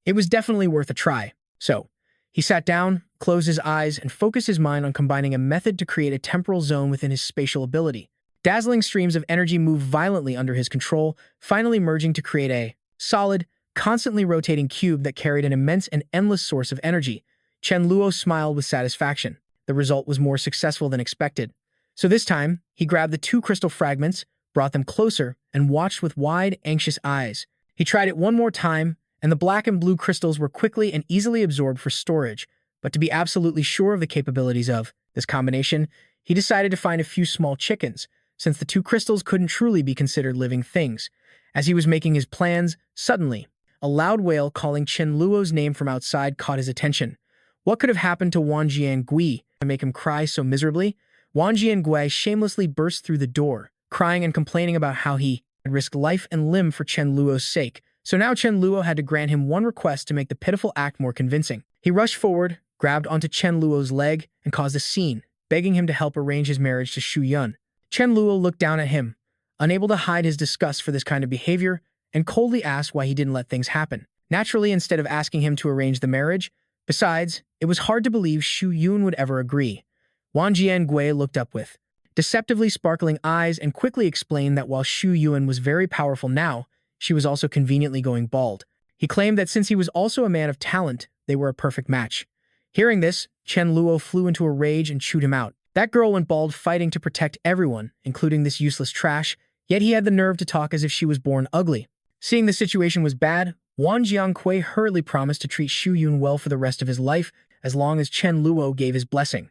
It was definitely worth a try. So, he sat down, closed his eyes, and focused his mind on combining a method to create a temporal zone within his spatial ability. Dazzling streams of energy moved violently under his control, finally merging to create a solid, constantly rotating cube that carried an immense and endless source of energy. Chen Luo smiled with satisfaction. The result was more successful than expected. So this time, he grabbed the 2 crystal fragments, brought them closer, and watched with wide, anxious eyes. He tried it one more time, and the black and blue crystals were quickly and easily absorbed for storage. But to be absolutely sure of the capabilities of this combination, he decided to find a few small chickens, since the two crystals couldn't truly be considered living things. As he was making his plans, suddenly, a loud wail calling Chen Luo's name from outside caught his attention. What could have happened to Wang Jiangui to make him cry so miserably? Wang Jiangui shamelessly burst through the door, crying and complaining about how he had risked life and limb for Chen Luo's sake. So now Chen Luo had to grant him one request to make the pitiful act more convincing. He rushed forward, grabbed onto Chen Luo's leg, and caused a scene, begging him to help arrange his marriage to Shu Yun. Chen Luo looked down at him, unable to hide his disgust for this kind of behavior, and coldly asked why he didn't let things happen. Naturally, instead of asking him to arrange the marriage, besides, it was hard to believe Shu Yun would ever agree. Wang Jiangui looked up with deceptively sparkling eyes and quickly explained that while Shu Yun was very powerful now, she was also conveniently going bald. He claimed that since he was also a man of talent, they were a perfect match. Hearing this, Chen Luo flew into a rage and chewed him out. That girl went bald fighting to protect everyone, including this useless trash, yet he had the nerve to talk as if she was born ugly. Seeing the situation was bad, Wang Jiangui hurriedly promised to treat Shu Yun well for the rest of his life as long as Chen Luo gave his blessing.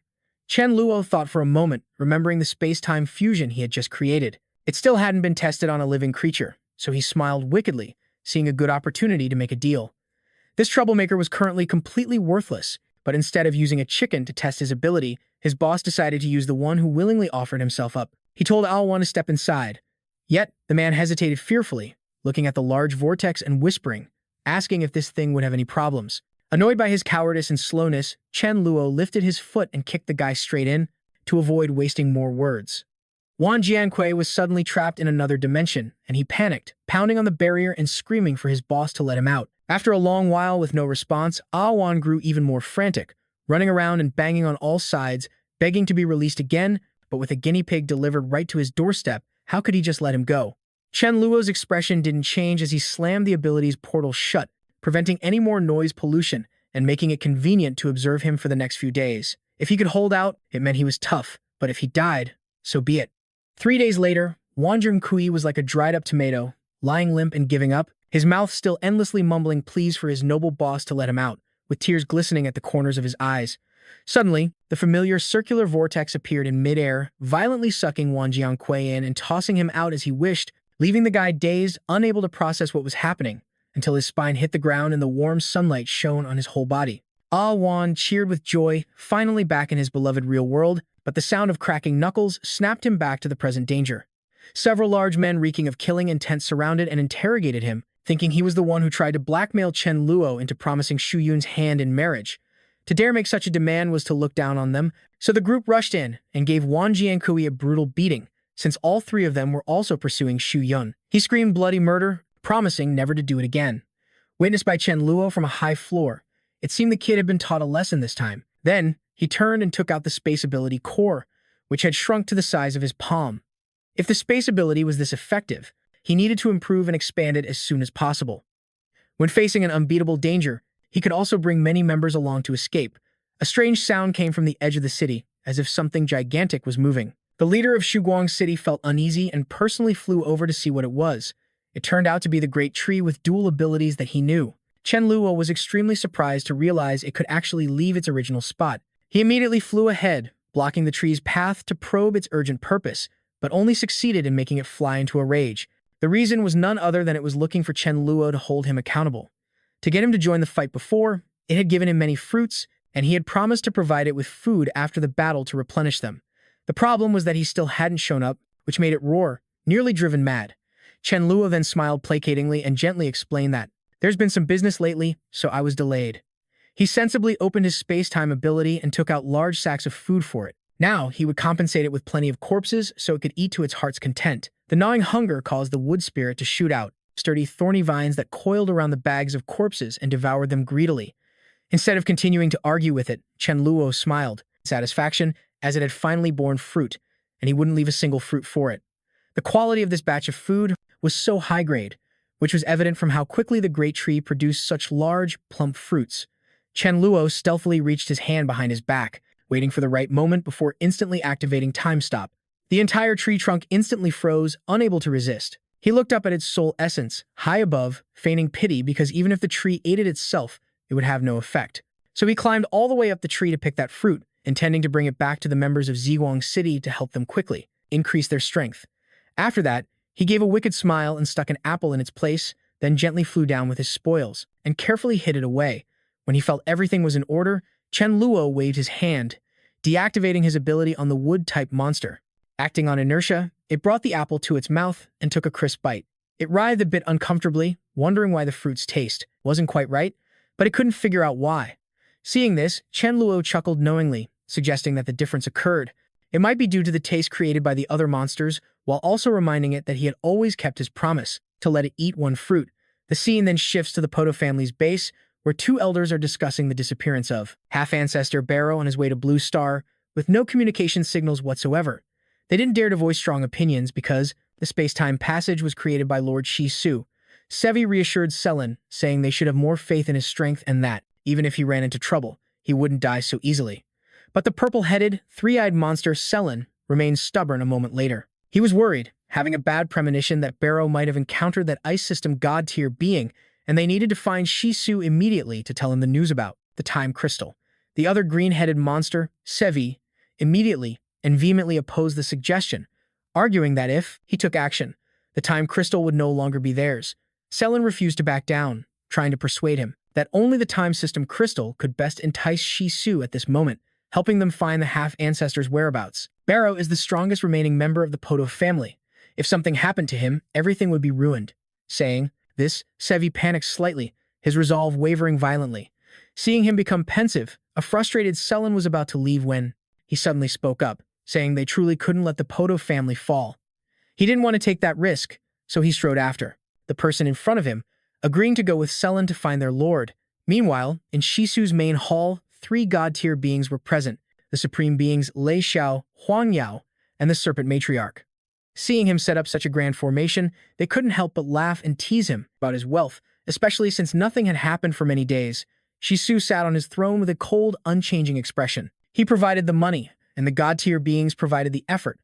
Chen Luo thought for a moment, remembering the space-time fusion he had just created. It still hadn't been tested on a living creature, so he smiled wickedly, seeing a good opportunity to make a deal. This troublemaker was currently completely worthless, but instead of using a chicken to test his ability, his boss decided to use the one who willingly offered himself up. He told Al-Wan to step inside. Yet, the man hesitated fearfully, looking at the large vortex and whispering, asking if this thing would have any problems. Annoyed by his cowardice and slowness, Chen Luo lifted his foot and kicked the guy straight in, to avoid wasting more words. Wang Jiangui was suddenly trapped in another dimension, and he panicked, pounding on the barrier and screaming for his boss to let him out. After a long while with no response, Al-Wan grew even more frantic, running around and banging on all sides, begging to be released again, but with a guinea pig delivered right to his doorstep, how could he just let him go? Chen Luo's expression didn't change as he slammed the ability's portal shut, preventing any more noise pollution and making it convenient to observe him for the next few days. If he could hold out, it meant he was tough, but if he died, so be it. 3 days later, Wang Jiangui was like a dried-up tomato, lying limp and giving up, his mouth still endlessly mumbling pleas for his noble boss to let him out, with tears glistening at the corners of his eyes. Suddenly, the familiar circular vortex appeared in midair, violently sucking Wang Jiangui in and tossing him out as he wished, leaving the guy dazed, unable to process what was happening, until his spine hit the ground and the warm sunlight shone on his whole body. Al-Wan cheered with joy, finally back in his beloved real world, but the sound of cracking knuckles snapped him back to the present danger. Several large men reeking of killing intent surrounded and interrogated him, thinking he was the one who tried to blackmail Chen Luo into promising Shu Yun's hand in marriage. To dare make such a demand was to look down on them, so the group rushed in and gave Wang Jiangui a brutal beating, since all three of them were also pursuing Shu Yun. He screamed bloody murder, promising never to do it again. Witnessed by Chen Luo from a high floor, it seemed the kid had been taught a lesson this time. Then, he turned and took out the space ability core, which had shrunk to the size of his palm. If the space ability was this effective, he needed to improve and expand it as soon as possible. When facing an unbeatable danger, he could also bring many members along to escape. A strange sound came from the edge of the city, as if something gigantic was moving. The leader of Shuguang City felt uneasy and personally flew over to see what it was. It turned out to be the great tree with dual abilities that he knew. Chen Luo was extremely surprised to realize it could actually leave its original spot. He immediately flew ahead, blocking the tree's path to probe its urgent purpose, but only succeeded in making it fly into a rage. The reason was none other than it was looking for Chen Luo to hold him accountable. To get him to join the fight before, it had given him many fruits, and he had promised to provide it with food after the battle to replenish them. The problem was that he still hadn't shown up, which made it roar, nearly driven mad. Chen Luo then smiled placatingly and gently explained that, "There's been some business lately, so I was delayed." He sensibly opened his space-time ability and took out large sacks of food for it. Now, he would compensate it with plenty of corpses so it could eat to its heart's content. The gnawing hunger caused the wood spirit to shoot out, sturdy thorny vines that coiled around the bags of corpses and devoured them greedily. Instead of continuing to argue with it, Chen Luo smiled, satisfaction, as it had finally borne fruit, and he wouldn't leave a single fruit for it. The quality of this batch of food was so high grade, which was evident from how quickly the great tree produced such large, plump fruits. Chen Luo stealthily reached his hand behind his back, waiting for the right moment before instantly activating Time Stop. The entire tree trunk instantly froze, unable to resist. He looked up at its sole essence, high above, feigning pity because even if the tree ate it itself, it would have no effect. So he climbed all the way up the tree to pick that fruit, intending to bring it back to the members of Ziguang City to help them quickly increase their strength. After that, he gave a wicked smile and stuck an apple in its place, then gently flew down with his spoils and carefully hid it away. When he felt everything was in order, Chen Luo waved his hand, deactivating his ability on the wood-type monster. Acting on inertia, it brought the apple to its mouth and took a crisp bite. It writhed a bit uncomfortably, wondering why the fruit's taste wasn't quite right, but it couldn't figure out why. Seeing this, Chen Luo chuckled knowingly, suggesting that the difference occurred. It might be due to the taste created by the other monsters, while also reminding it that he had always kept his promise to let it eat one fruit. The scene then shifts to the Poto family's base, where two elders are discussing the disappearance of half-ancestor Barrow on his way to Blue Star, with no communication signals whatsoever. They didn't dare to voice strong opinions because the space-time passage was created by Lord Shi Su. Sevi reassured Selen, saying they should have more faith in his strength and that, even if he ran into trouble, he wouldn't die so easily. But the purple-headed, three-eyed monster Selen remained stubborn a moment later. He was worried, having a bad premonition that Barrow might have encountered that ice system god-tier being, and they needed to find Shi Su immediately to tell him the news about the time crystal. The other green-headed monster, Sevi, immediately and vehemently opposed the suggestion, arguing that if he took action, the time crystal would no longer be theirs. Selen refused to back down, trying to persuade him that only the time system crystal could best entice Shi Su at this moment, helping them find the half-ancestor's whereabouts. Barrow is the strongest remaining member of the Poto family. If something happened to him, everything would be ruined. Saying this, Sevi panicked slightly, his resolve wavering violently. Seeing him become pensive, a frustrated Selen was about to leave when he suddenly spoke up, saying they truly couldn't let the Poto family fall. He didn't want to take that risk, so he strode after the person in front of him, agreeing to go with Selen to find their lord. Meanwhile, in Shisu's main hall, three god-tier beings were present, the supreme beings Lei Xiao, Huang Yao, and the serpent matriarch. Seeing him set up such a grand formation, they couldn't help but laugh and tease him about his wealth, especially since nothing had happened for many days. Shisu sat on his throne with a cold, unchanging expression. He provided the money, and the god-tier beings provided the effort.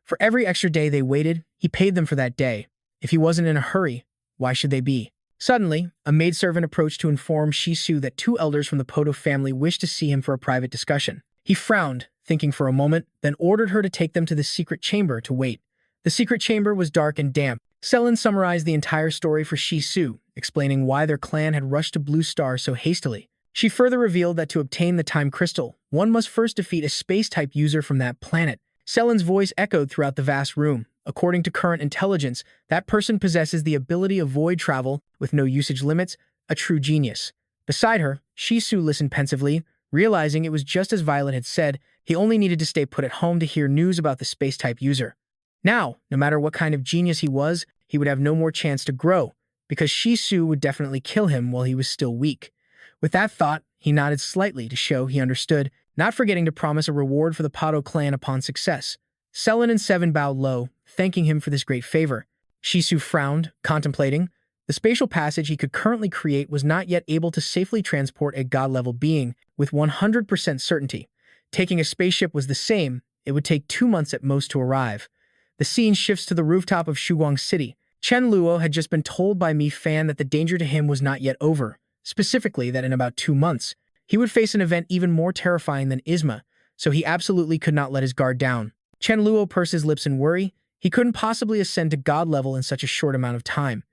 For every extra day they waited, he paid them for that day. If he wasn't in a hurry, why should they be? Suddenly, a maidservant approached to inform Shisu that two elders from the Poto family wished to see him for a private discussion. He frowned, thinking for a moment, then ordered her to take them to the secret chamber to wait. The secret chamber was dark and damp. Selen summarized the entire story for Shisu, explaining why their clan had rushed to Blue Star so hastily. She further revealed that to obtain the time crystal, one must first defeat a space-type user from that planet. Selen's voice echoed throughout the vast room. According to current intelligence, that person possesses the ability of void travel with no usage limits, a true genius. Beside her, Shisu listened pensively, realizing it was just as Violet had said, he only needed to stay put at home to hear news about the space-type user. Now, no matter what kind of genius he was, he would have no more chance to grow, because Shisu would definitely kill him while he was still weak. With that thought, he nodded slightly to show he understood, not forgetting to promise a reward for the Poto clan upon success. Selen and Seven bowed low, thanking him for this great favor. Shisu frowned, contemplating. The spatial passage he could currently create was not yet able to safely transport a god-level being with 100% certainty. Taking a spaceship was the same, it would take 2 months at most to arrive. The scene shifts to the rooftop of Shuguang City. Chen Luo had just been told by Mi Fan that the danger to him was not yet over, specifically that in about 2 months, he would face an event even more terrifying than Isma, so he absolutely could not let his guard down. Chen Luo pursed his lips in worry. He couldn't possibly ascend to god level in such a short amount of time.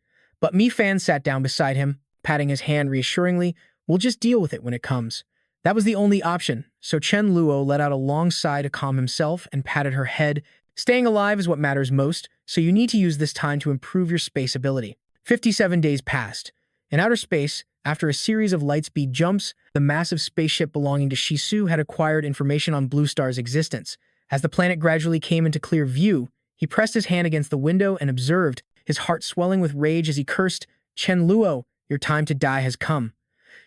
But Mi Fan sat down beside him, patting his hand reassuringly. We'll just deal with it when it comes. That was the only option, so Chen Luo let out a long sigh to calm himself and patted her head. Staying alive is what matters most, so you need to use this time to improve your space ability. 57 days passed. In outer space, after a series of lightspeed jumps, the massive spaceship belonging to Shisu had acquired information on Blue Star's existence. As the planet gradually came into clear view, he pressed his hand against the window and observed, his heart swelling with rage as he cursed, Chen Luo, your time to die has come.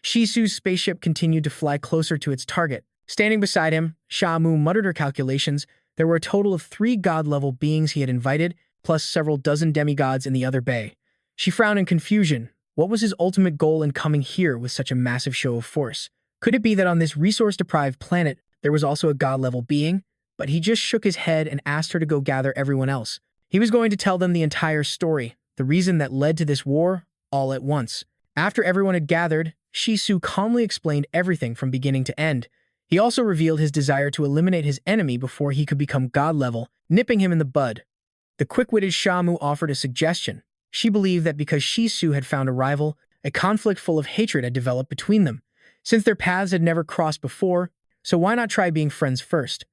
Shisu's spaceship continued to fly closer to its target. Standing beside him, Sha Mu muttered her calculations. There were a total of 3 god-level beings he had invited, plus several dozen demigods in the other bay. She frowned in confusion. What was his ultimate goal in coming here with such a massive show of force? Could it be that on this resource-deprived planet, there was also a god-level being? But he just shook his head and asked her to go gather everyone else. He was going to tell them the entire story, the reason that led to this war, all at once. After everyone had gathered, Shisu calmly explained everything from beginning to end. He also revealed his desire to eliminate his enemy before he could become god level, nipping him in the bud. The quick-witted Shamu offered a suggestion. She believed that because Shisu had found a rival, a conflict full of hatred had developed between them. Since their paths had never crossed before, so why not try being friends first?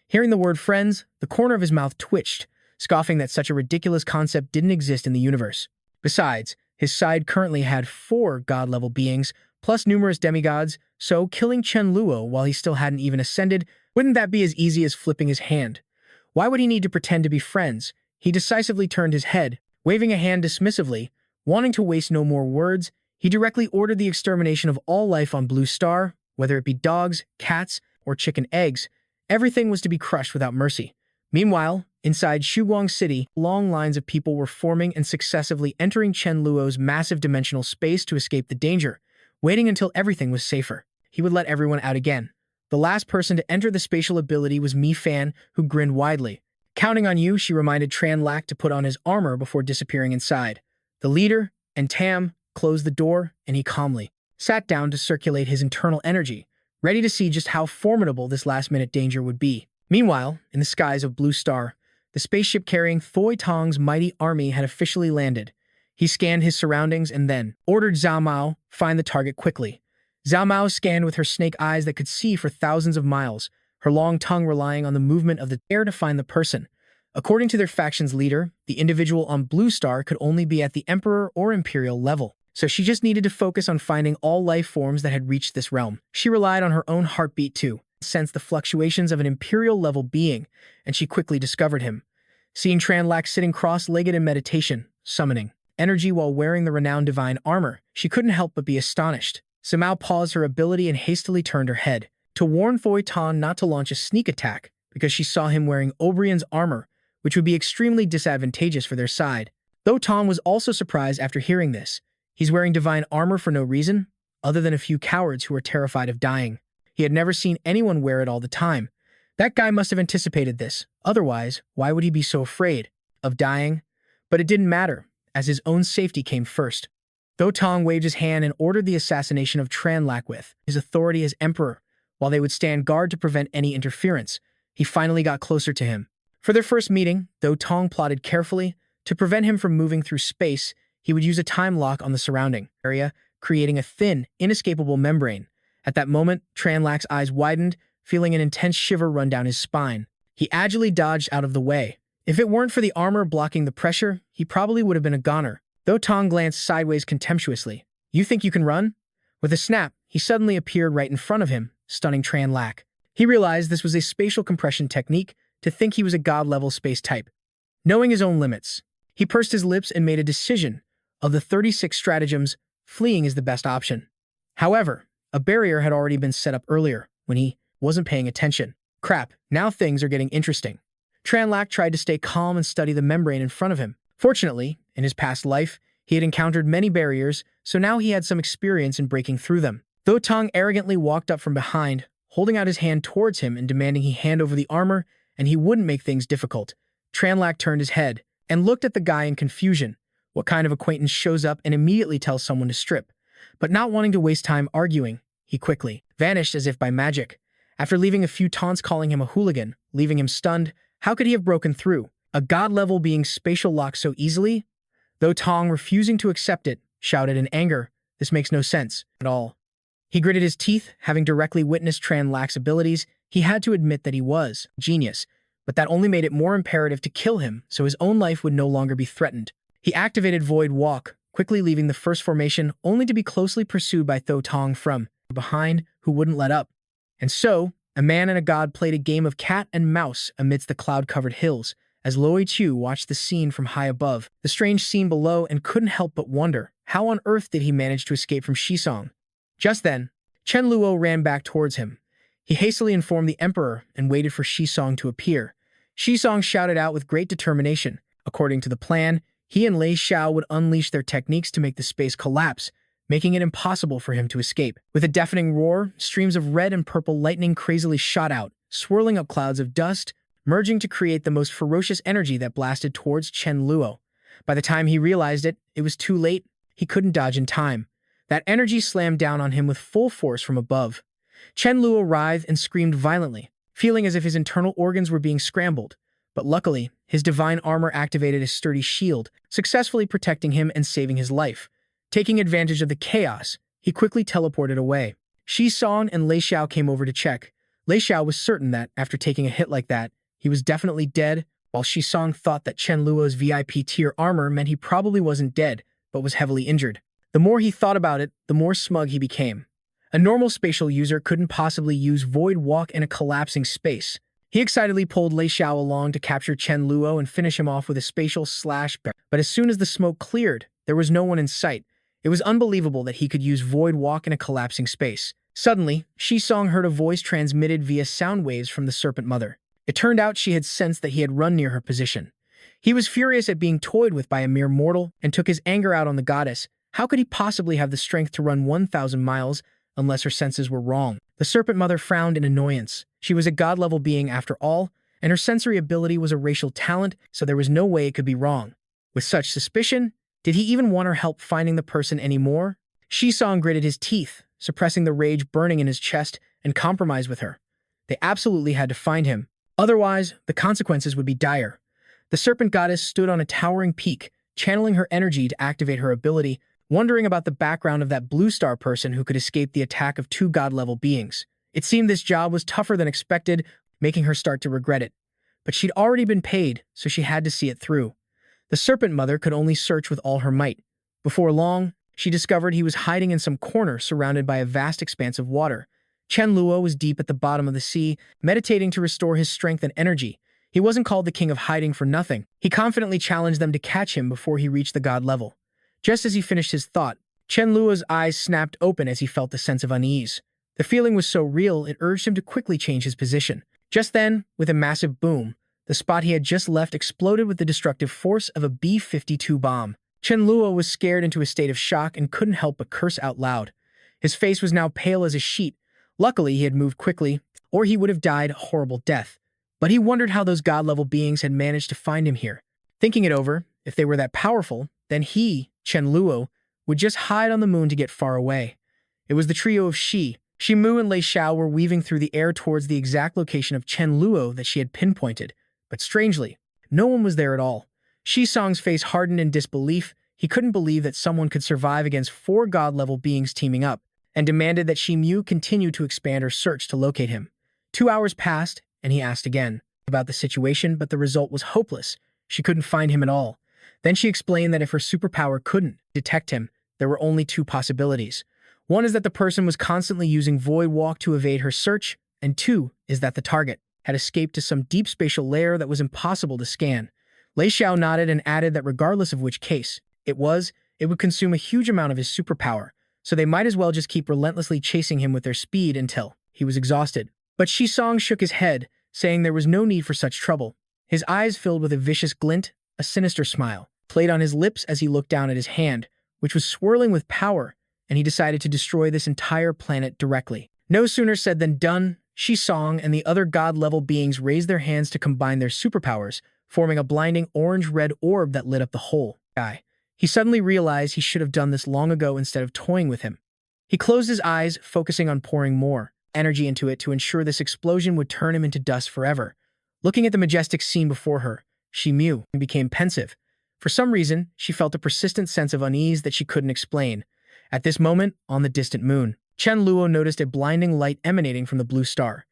Hearing the word friends, the corner of his mouth twitched, scoffing that such a ridiculous concept didn't exist in the universe. Besides, his side currently had 4 god-level beings, plus numerous demigods, so killing Chen Luo while he still hadn't even ascended, wouldn't that be as easy as flipping his hand? Why would he need to pretend to be friends? He decisively turned his head, waving a hand dismissively. Wanting to waste no more words, he directly ordered the extermination of all life on Blue Star, whether it be dogs, cats, or chicken eggs. Everything was to be crushed without mercy. Meanwhile, inside Shuguang City, long lines of people were forming and successively entering Chen Luo's massive dimensional space to escape the danger, waiting until everything was safer. He would let everyone out again. The last person to enter the spatial ability was Mi Fan, who grinned widely. Counting on you, she reminded Tran Lak to put on his armor before disappearing inside. The leader, and Tam, closed the door, and he calmly sat down to circulate his internal energy, ready to see just how formidable this last-minute danger would be. Meanwhile, in the skies of Blue Star, the spaceship carrying Thoi Tong's mighty army had officially landed. He scanned his surroundings and then ordered Zhao Mao find the target quickly. Zhao Mao scanned with her snake eyes that could see for thousands of miles, her long tongue relying on the movement of the air to find the person. According to their faction's leader, the individual on Blue Star could only be at the Emperor or Imperial level, so she just needed to focus on finding all life forms that had reached this realm. She relied on her own heartbeat too, sensed the fluctuations of an Imperial-level being, and she quickly discovered him. Seeing Tran Lak sitting cross-legged in meditation, summoning energy while wearing the renowned divine armor, she couldn't help but be astonished. Samao paused her ability and hastily turned her head to warn Thoi Ton not to launch a sneak attack because she saw him wearing Obrian's armor, which would be extremely disadvantageous for their side. Though Tom was also surprised after hearing this. He's wearing divine armor for no reason, other than a few cowards who are terrified of dying. He had never seen anyone wear it all the time. That guy must have anticipated this. Otherwise, why would he be so afraid of dying? But it didn't matter, as his own safety came first. Though Tong waved his hand and ordered the assassination of Tran Lak with his authority as emperor, while they would stand guard to prevent any interference, he finally got closer to him. For their first meeting, though Tong plotted carefully, to prevent him from moving through space, he would use a time lock on the surrounding area, creating a thin, inescapable membrane. At that moment, Tran Lak's eyes widened, feeling an intense shiver run down his spine. He agilely dodged out of the way. If it weren't for the armor blocking the pressure, he probably would have been a goner. Though Tong glanced sideways contemptuously. "You think you can run?" With a snap, he suddenly appeared right in front of him, stunning Tran Lak. He realized this was a spatial compression technique to think he was a god-level space type. Knowing his own limits, he pursed his lips and made a decision. Of the 36 stratagems, fleeing is the best option. However, a barrier had already been set up earlier, when he wasn't paying attention. Crap, now things are getting interesting. Tran Lak tried to stay calm and study the membrane in front of him. Fortunately, in his past life, he had encountered many barriers, so now he had some experience in breaking through them. Though Tong arrogantly walked up from behind, holding out his hand towards him and demanding he hand over the armor, and he wouldn't make things difficult, Tran Lak turned his head and looked at the guy in confusion. What kind of acquaintance shows up and immediately tells someone to strip? But not wanting to waste time arguing, he quickly vanished as if by magic. After leaving a few taunts calling him a hooligan, leaving him stunned, how could he have broken through? A god-level being spatial locked so easily? Though Tong, refusing to accept it, shouted in anger, "This makes no sense at all." He gritted his teeth, having directly witnessed Tran Lak's abilities. He had to admit that he was genius, but that only made it more imperative to kill him so his own life would no longer be threatened. He activated Void Walk, quickly leaving the first formation only to be closely pursued by Tho Tong from behind, who wouldn't let up. And so, a man and a god played a game of cat and mouse amidst the cloud-covered hills, as Loi Chu watched the scene from high above, the strange scene below, and couldn't help but wonder, how on earth did he manage to escape from Shisong? Just then, Chen Luo ran back towards him. He hastily informed the emperor and waited for Shisong to appear. Shisong shouted out with great determination. According to the plan, he and Lei Xiao would unleash their techniques to make the space collapse, making it impossible for him to escape. With a deafening roar, streams of red and purple lightning crazily shot out, swirling up clouds of dust, merging to create the most ferocious energy that blasted towards Chen Luo. By the time he realized it, it was too late. He couldn't dodge in time. That energy slammed down on him with full force from above. Chen Luo writhed and screamed violently, feeling as if his internal organs were being scrambled. But luckily, his divine armor activated a sturdy shield, successfully protecting him and saving his life. Taking advantage of the chaos, he quickly teleported away. Shi Song and Lei Xiao came over to check. Lei Xiao was certain that, after taking a hit like that, he was definitely dead, while Shi Song thought that Chen Luo's VIP tier armor meant he probably wasn't dead, but was heavily injured. The more he thought about it, the more smug he became. A normal spatial user couldn't possibly use Void Walk in a collapsing space. He excitedly pulled Lei Xiao along to capture Chen Luo and finish him off with a spatial slash. But as soon as the smoke cleared, there was no one in sight. It was unbelievable that he could use Void Walk in a collapsing space. Suddenly, Shi Song heard a voice transmitted via sound waves from the Serpent Mother. It turned out she had sensed that he had run near her position. He was furious at being toyed with by a mere mortal and took his anger out on the goddess. How could he possibly have the strength to run 1,000 miles unless her senses were wrong? The Serpent Mother frowned in annoyance. She was a god-level being after all, and her sensory ability was a racial talent, so there was no way it could be wrong. With such suspicion, did he even want her help finding the person anymore? Shi Song gritted his teeth, suppressing the rage burning in his chest, and compromised with her. They absolutely had to find him. Otherwise, the consequences would be dire. The Serpent Goddess stood on a towering peak, channeling her energy to activate her ability, wondering about the background of that blue star person who could escape the attack of two god-level beings. It seemed this job was tougher than expected, making her start to regret it. But she'd already been paid, so she had to see it through. The Serpent Mother could only search with all her might. Before long, she discovered he was hiding in some corner surrounded by a vast expanse of water. Chen Luo was deep at the bottom of the sea, meditating to restore his strength and energy. He wasn't called the King of Hiding for nothing. He confidently challenged them to catch him before he reached the god level. Just as he finished his thought, Chen Luo's eyes snapped open as he felt a sense of unease. The feeling was so real, it urged him to quickly change his position. Just then, with a massive boom, the spot he had just left exploded with the destructive force of a B-52 bomb. Chen Luo was scared into a state of shock and couldn't help but curse out loud. His face was now pale as a sheet. Luckily, he had moved quickly, or he would have died a horrible death. But he wondered how those god-level beings had managed to find him here. Thinking it over, if they were that powerful, then he, Chen Luo, would just hide on the moon to get far away. It was the trio of Shi Mu and Lei Xiao were weaving through the air towards the exact location of Chen Luo that she had pinpointed. But strangely, no one was there at all. Shi Song's face hardened in disbelief. He couldn't believe that someone could survive against 4 god-level beings teaming up, and demanded that Shi Mu continue to expand her search to locate him. 2 hours passed, and he asked again about the situation, but the result was hopeless. She couldn't find him at all. Then she explained that if her superpower couldn't detect him, there were only 2 possibilities. One is that the person was constantly using Void Walk to evade her search, and 2 is that the target had escaped to some deep spatial layer that was impossible to scan. Lei Xiao nodded and added that regardless of which case it would consume a huge amount of his superpower, so they might as well just keep relentlessly chasing him with their speed until he was exhausted. But Shi Song shook his head, saying there was no need for such trouble. His eyes filled with a vicious glint, a sinister smile played on his lips as he looked down at his hand, which was swirling with power, and he decided to destroy this entire planet directly. No sooner said than done. Shi Song and the other god-level beings raised their hands to combine their superpowers, forming a blinding orange-red orb that lit up the whole sky. He suddenly realized he should have done this long ago instead of toying with him. He closed his eyes, focusing on pouring more energy into it to ensure this explosion would turn him into dust forever. Looking at the majestic scene before her, Shi Mu became pensive. For some reason, she felt a persistent sense of unease that she couldn't explain. At this moment, on the distant moon, Chen Luo noticed a blinding light emanating from the blue star.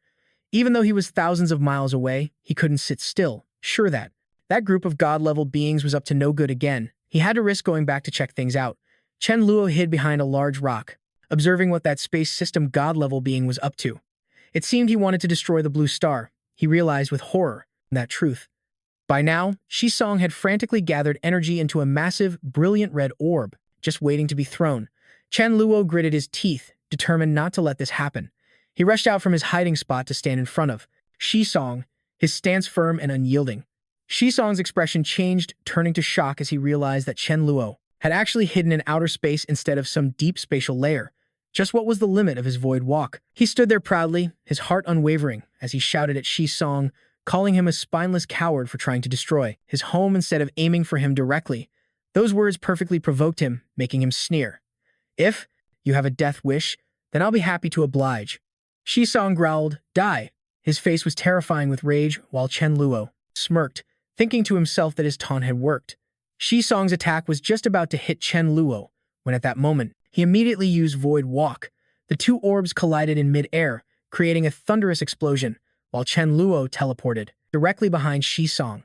Even though he was thousands of miles away, he couldn't sit still, sure that that group of god-level beings was up to no good again. He had to risk going back to check things out. Chen Luo hid behind a large rock, observing what that space system god-level being was up to. It seemed he wanted to destroy the blue star. He realized with horror that truth. By now, Shi Song had frantically gathered energy into a massive, brilliant red orb, just waiting to be thrown. Chen Luo gritted his teeth, determined not to let this happen. He rushed out from his hiding spot to stand in front of Shi Song, his stance firm and unyielding. Shi Song's expression changed, turning to shock as he realized that Chen Luo had actually hidden in outer space instead of some deep spatial layer. Just what was the limit of his Void Walk? He stood there proudly, his heart unwavering, as he shouted at Shi Song, calling him a spineless coward for trying to destroy his home instead of aiming for him directly. Those words perfectly provoked him, making him sneer. If You have a death wish? Then I'll be happy to oblige. Shisong growled, "Die." His face was terrifying with rage, while Chen Luo smirked, thinking to himself that his taunt had worked. Shisong's attack was just about to hit Chen Luo, when at that moment, he immediately used Void Walk. The two orbs collided in mid-air, creating a thunderous explosion, while Chen Luo teleported directly behind Shisong.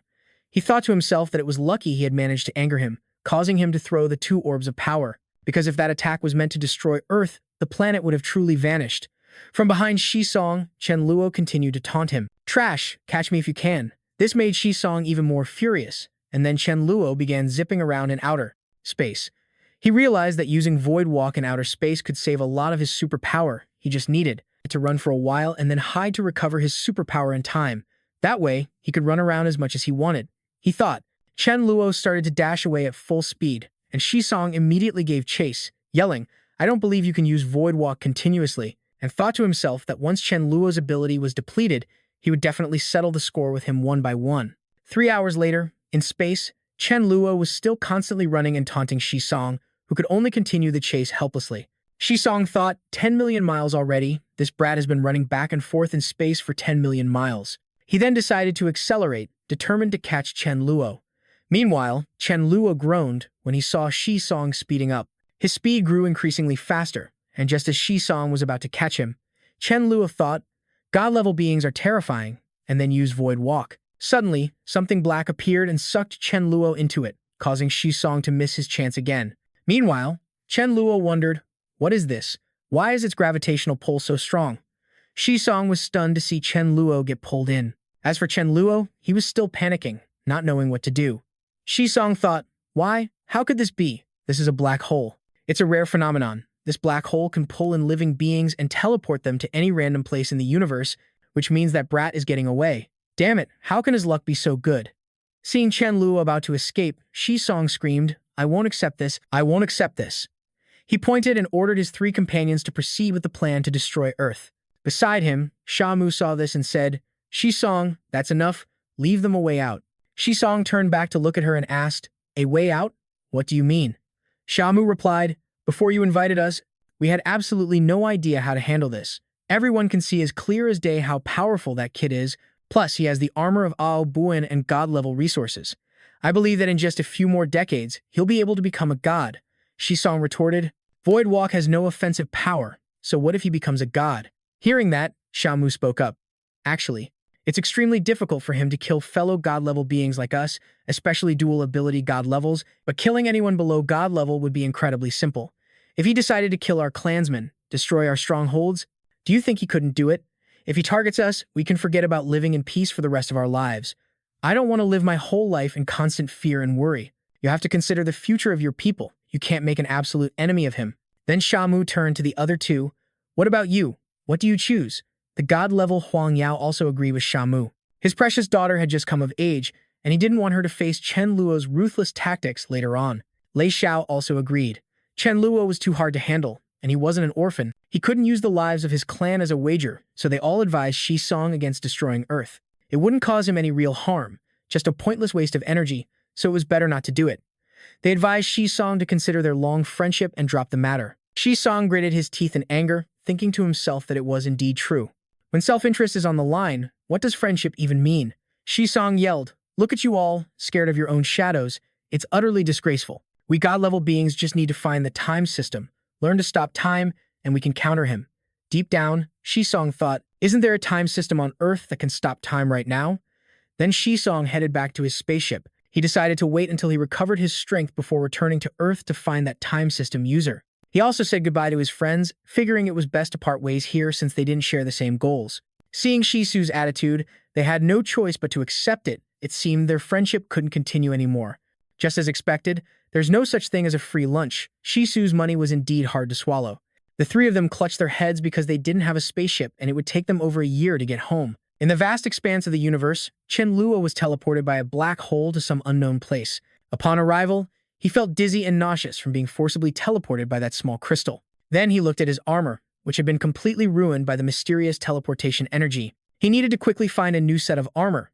He thought to himself that it was lucky he had managed to anger him, causing him to throw the two orbs of power, because if that attack was meant to destroy Earth, the planet would have truly vanished. From behind Shisong, Chen Luo continued to taunt him. "Trash, catch me if you can." This made Shisong even more furious, and then Chen Luo began zipping around in outer space. He realized that using Void Walk in outer space could save a lot of his superpower. He just needed to run for a while and then hide to recover his superpower in time. That way, he could run around as much as he wanted. He thought. Chen Luo started to dash away at full speed, and Shisong immediately gave chase, yelling, "I don't believe you can use Void Walk continuously," and thought to himself that once Chen Luo's ability was depleted, he would definitely settle the score with him one by one. 3 hours later, in space, Chen Luo was still constantly running and taunting Shisong, who could only continue the chase helplessly. Shisong thought, 10 million miles already. This brat has been running back and forth in space for 10 million miles. He then decided to accelerate, determined to catch Chen Luo. Meanwhile, Chen Luo groaned when he saw Shisong speeding up. His speed grew increasingly faster, and just as Shisong was about to catch him, Chen Luo thought, "God-level beings are terrifying," and then used Void Walk. Suddenly, something black appeared and sucked Chen Luo into it, causing Shisong to miss his chance again. Meanwhile, Chen Luo wondered, "What is this? Why is its gravitational pull so strong?" Shisong was stunned to see Chen Luo get pulled in. As for Chen Luo, he was still panicking, not knowing what to do. Shisong thought, "Why? How could this be? This is a black hole. It's a rare phenomenon. This black hole can pull in living beings and teleport them to any random place in the universe, which means that brat is getting away. Damn it, how can his luck be so good?" Seeing Chen Luo about to escape, Shisong screamed, "I won't accept this. I won't accept this." He pointed and ordered his 3 companions to proceed with the plan to destroy Earth. Beside him, Shamu saw this and said, "Shisong, that's enough. Leave them a way out." Shisong turned back to look at her and asked, "A way out? What do you mean?" Shamu replied, "Before you invited us, we had absolutely no idea how to handle this. Everyone can see as clear as day how powerful that kid is, plus he has the armor of Ao Buin and god-level resources. I believe that in just a few more decades, he'll be able to become a god." Shisong retorted, "Void Walk has no offensive power, so what if he becomes a god?" Hearing that, Shamu spoke up. "Actually, it's extremely difficult for him to kill fellow god-level beings like us, especially dual-ability god levels, but killing anyone below god level would be incredibly simple. If he decided to kill our clansmen, destroy our strongholds, do you think he couldn't do it? If he targets us, we can forget about living in peace for the rest of our lives. I don't want to live my whole life in constant fear and worry. You have to consider the future of your people. You can't make an absolute enemy of him." Then Shamu turned to the other two. "What about you? What do you choose?" The god-level Huang Yao also agreed with Shamu. His precious daughter had just come of age, and he didn't want her to face Chen Luo's ruthless tactics later on. Lei Xiao also agreed. Chen Luo was too hard to handle, and he wasn't an orphan. He couldn't use the lives of his clan as a wager, so they all advised Shisong against destroying Earth. It wouldn't cause him any real harm, just a pointless waste of energy, so it was better not to do it. They advised Shisong to consider their long friendship and drop the matter. Shisong gritted his teeth in anger, thinking to himself that it was indeed true. When self-interest is on the line, what does friendship even mean? Shisong yelled, "Look at you all, scared of your own shadows. It's utterly disgraceful. We god-level beings just need to find the time system, learn to stop time, and we can counter him." Deep down, Shisong thought, "Isn't there a time system on Earth that can stop time right now?" Then Shisong headed back to his spaceship. He decided to wait until he recovered his strength before returning to Earth to find that time system user. He also said goodbye to his friends, figuring it was best to part ways here since they didn't share the same goals. Seeing Shisu's attitude, they had no choice but to accept it. It seemed their friendship couldn't continue anymore. Just as expected, there's no such thing as a free lunch. Shisu's money was indeed hard to swallow. The 3 of them clutched their heads because they didn't have a spaceship and it would take them over a year to get home. In the vast expanse of the universe, Chen Luo was teleported by a black hole to some unknown place. Upon arrival, he felt dizzy and nauseous from being forcibly teleported by that small crystal. Then he looked at his armor, which had been completely ruined by the mysterious teleportation energy. He needed to quickly find a new set of armor.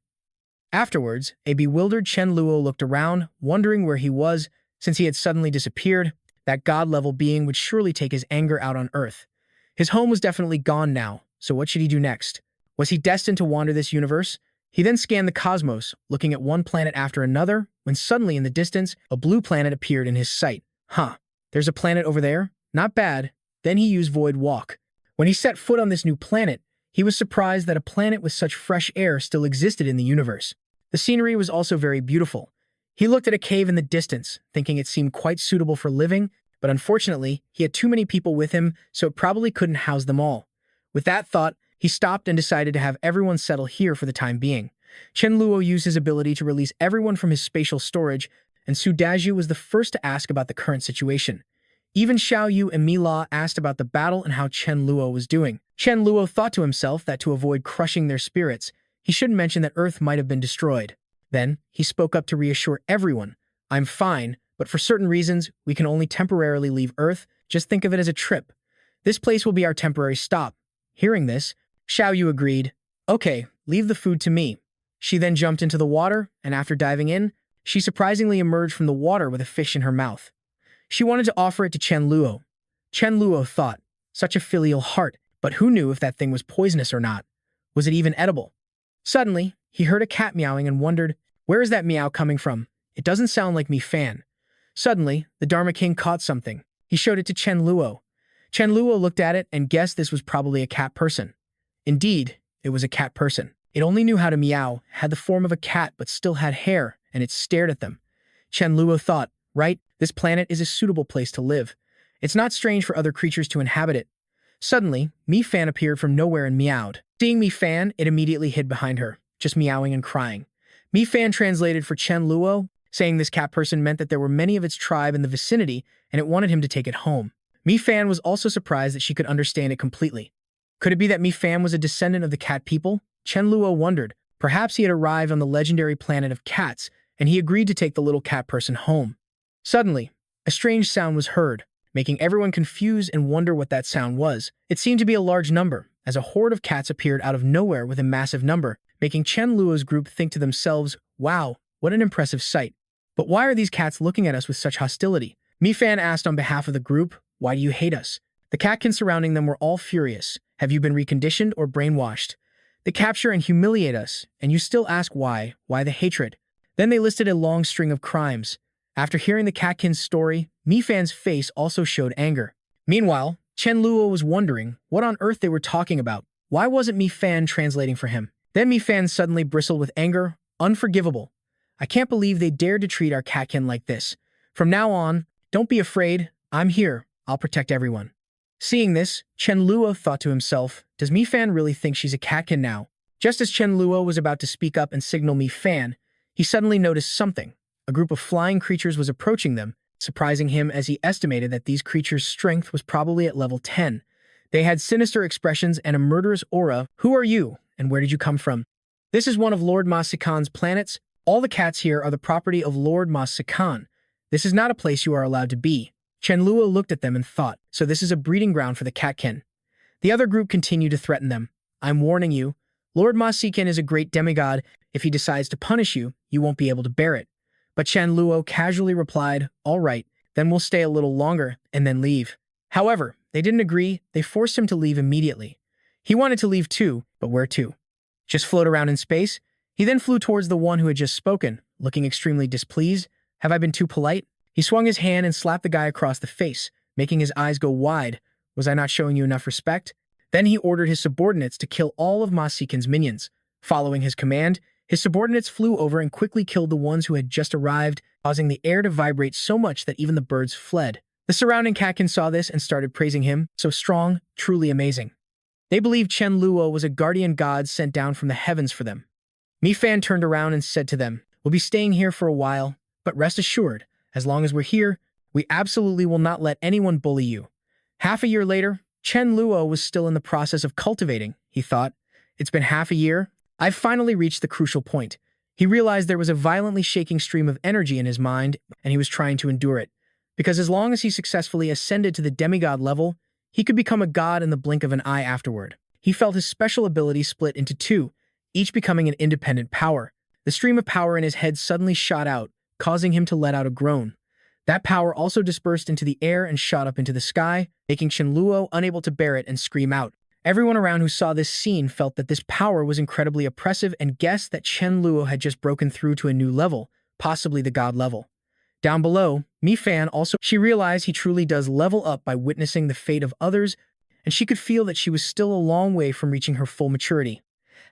Afterwards, a bewildered Chen Luo looked around, wondering where he was, since he had suddenly disappeared. That god-level being would surely take his anger out on Earth. His home was definitely gone now, so what should he do next? Was he destined to wander this universe? He then scanned the cosmos, looking at one planet after another, when suddenly in the distance, a blue planet appeared in his sight. Huh, there's a planet over there? Not bad. Then he used Void Walk. When he set foot on this new planet, he was surprised that a planet with such fresh air still existed in the universe. The scenery was also very beautiful. He looked at a cave in the distance, thinking it seemed quite suitable for living, but unfortunately, he had too many people with him, so it probably couldn't house them all. With that thought, he stopped and decided to have everyone settle here for the time being. Chen Luo used his ability to release everyone from his spatial storage, and Su Dau was the first to ask about the current situation. Even Xiao Yu and Mi La asked about the battle and how Chen Luo was doing. Chen Luo thought to himself that to avoid crushing their spirits, he should mention that Earth might have been destroyed. Then, he spoke up to reassure everyone. I'm fine, but for certain reasons, we can only temporarily leave Earth. Just think of it as a trip. This place will be our temporary stop. Hearing this, Xiao Yu agreed. Okay, leave the food to me. She then jumped into the water, and after diving in, she surprisingly emerged from the water with a fish in her mouth. She wanted to offer it to Chen Luo. Chen Luo thought, such a filial heart, but who knew if that thing was poisonous or not? Was it even edible? Suddenly, he heard a cat meowing and wondered, where is that meow coming from? It doesn't sound like me fan. Suddenly, the Dharma King caught something. He showed it to Chen Luo. Chen Luo looked at it and guessed this was probably a cat person. Indeed, it was a cat person. It only knew how to meow, had the form of a cat but still had hair, and it stared at them. Chen Luo thought, right, this planet is a suitable place to live. It's not strange for other creatures to inhabit it. Suddenly, Mi Fan appeared from nowhere and meowed. Seeing Mi Fan, it immediately hid behind her, just meowing and crying. Mi Fan translated for Chen Luo, saying this cat person meant that there were many of its tribe in the vicinity and it wanted him to take it home. Mi Fan was also surprised that she could understand it completely. Could it be that Mi Fan was a descendant of the cat people? Chen Luo wondered. Perhaps he had arrived on the legendary planet of cats, and he agreed to take the little cat person home. Suddenly, a strange sound was heard, making everyone confused and wonder what that sound was. It seemed to be a large number, as a horde of cats appeared out of nowhere with a massive number, making Chen Luo's group think to themselves, wow, what an impressive sight. But why are these cats looking at us with such hostility? Mi Fan asked on behalf of the group, why do you hate us? The catkins surrounding them were all furious. Have you been reconditioned or brainwashed? They capture and humiliate us, and you still ask why? Why the hatred? Then they listed a long string of crimes. After hearing the catkins' story, Mi Fan's face also showed anger. Meanwhile, Chen Luo was wondering what on earth they were talking about. Why wasn't Mi Fan translating for him? Then Mi Fan suddenly bristled with anger. Unforgivable. I can't believe they dared to treat our catkin like this. From now on, don't be afraid. I'm here. I'll protect everyone. Seeing this, Chen Luo thought to himself, does Mi Fan really think she's a catkin now? Just as Chen Luo was about to speak up and signal Mi Fan, he suddenly noticed something. A group of flying creatures was approaching them, surprising him as he estimated that these creatures' strength was probably at level 10. They had sinister expressions and a murderous aura. Who are you, and where did you come from? This is one of Lord Ma Sikan's planets. All the cats here are the property of Lord Ma Sikan. This is not a place you are allowed to be. Chen Luo looked at them and thought, so this is a breeding ground for the catkin. The other group continued to threaten them. I'm warning you, Lord Ma Sikan is a great demigod. If he decides to punish you, you won't be able to bear it. But Chen Luo casually replied, all right, then we'll stay a little longer and then leave. However, they didn't agree. They forced him to leave immediately. He wanted to leave too, but where to? Just float around in space? He then flew towards the one who had just spoken, looking extremely displeased. Have I been too polite? He swung his hand and slapped the guy across the face, making his eyes go wide. Was I not showing you enough respect? Then he ordered his subordinates to kill all of Ma Sikan's minions. Following his command, his subordinates flew over and quickly killed the ones who had just arrived, causing the air to vibrate so much that even the birds fled. The surrounding catkin saw this and started praising him. So strong, truly amazing. They believed Chen Luo was a guardian god sent down from the heavens for them. Mi Fan turned around and said to them, we'll be staying here for a while, but rest assured, as long as we're here, we absolutely will not let anyone bully you. Half a year later, Chen Luo was still in the process of cultivating. He thought, it's been half a year. I've finally reached the crucial point. He realized there was a violently shaking stream of energy in his mind, and he was trying to endure it. Because as long as he successfully ascended to the demigod level, he could become a god in the blink of an eye afterward. He felt his special ability split into two, each becoming an independent power. The stream of power in his head suddenly shot out, causing him to let out a groan. That power also dispersed into the air and shot up into the sky, making Chen Luo unable to bear it and scream out. Everyone around who saw this scene felt that this power was incredibly oppressive and guessed that Chen Luo had just broken through to a new level, possibly the god level. Down below, Mi Fan she realized he truly does level up by witnessing the fate of others, and she could feel that she was still a long way from reaching her full maturity.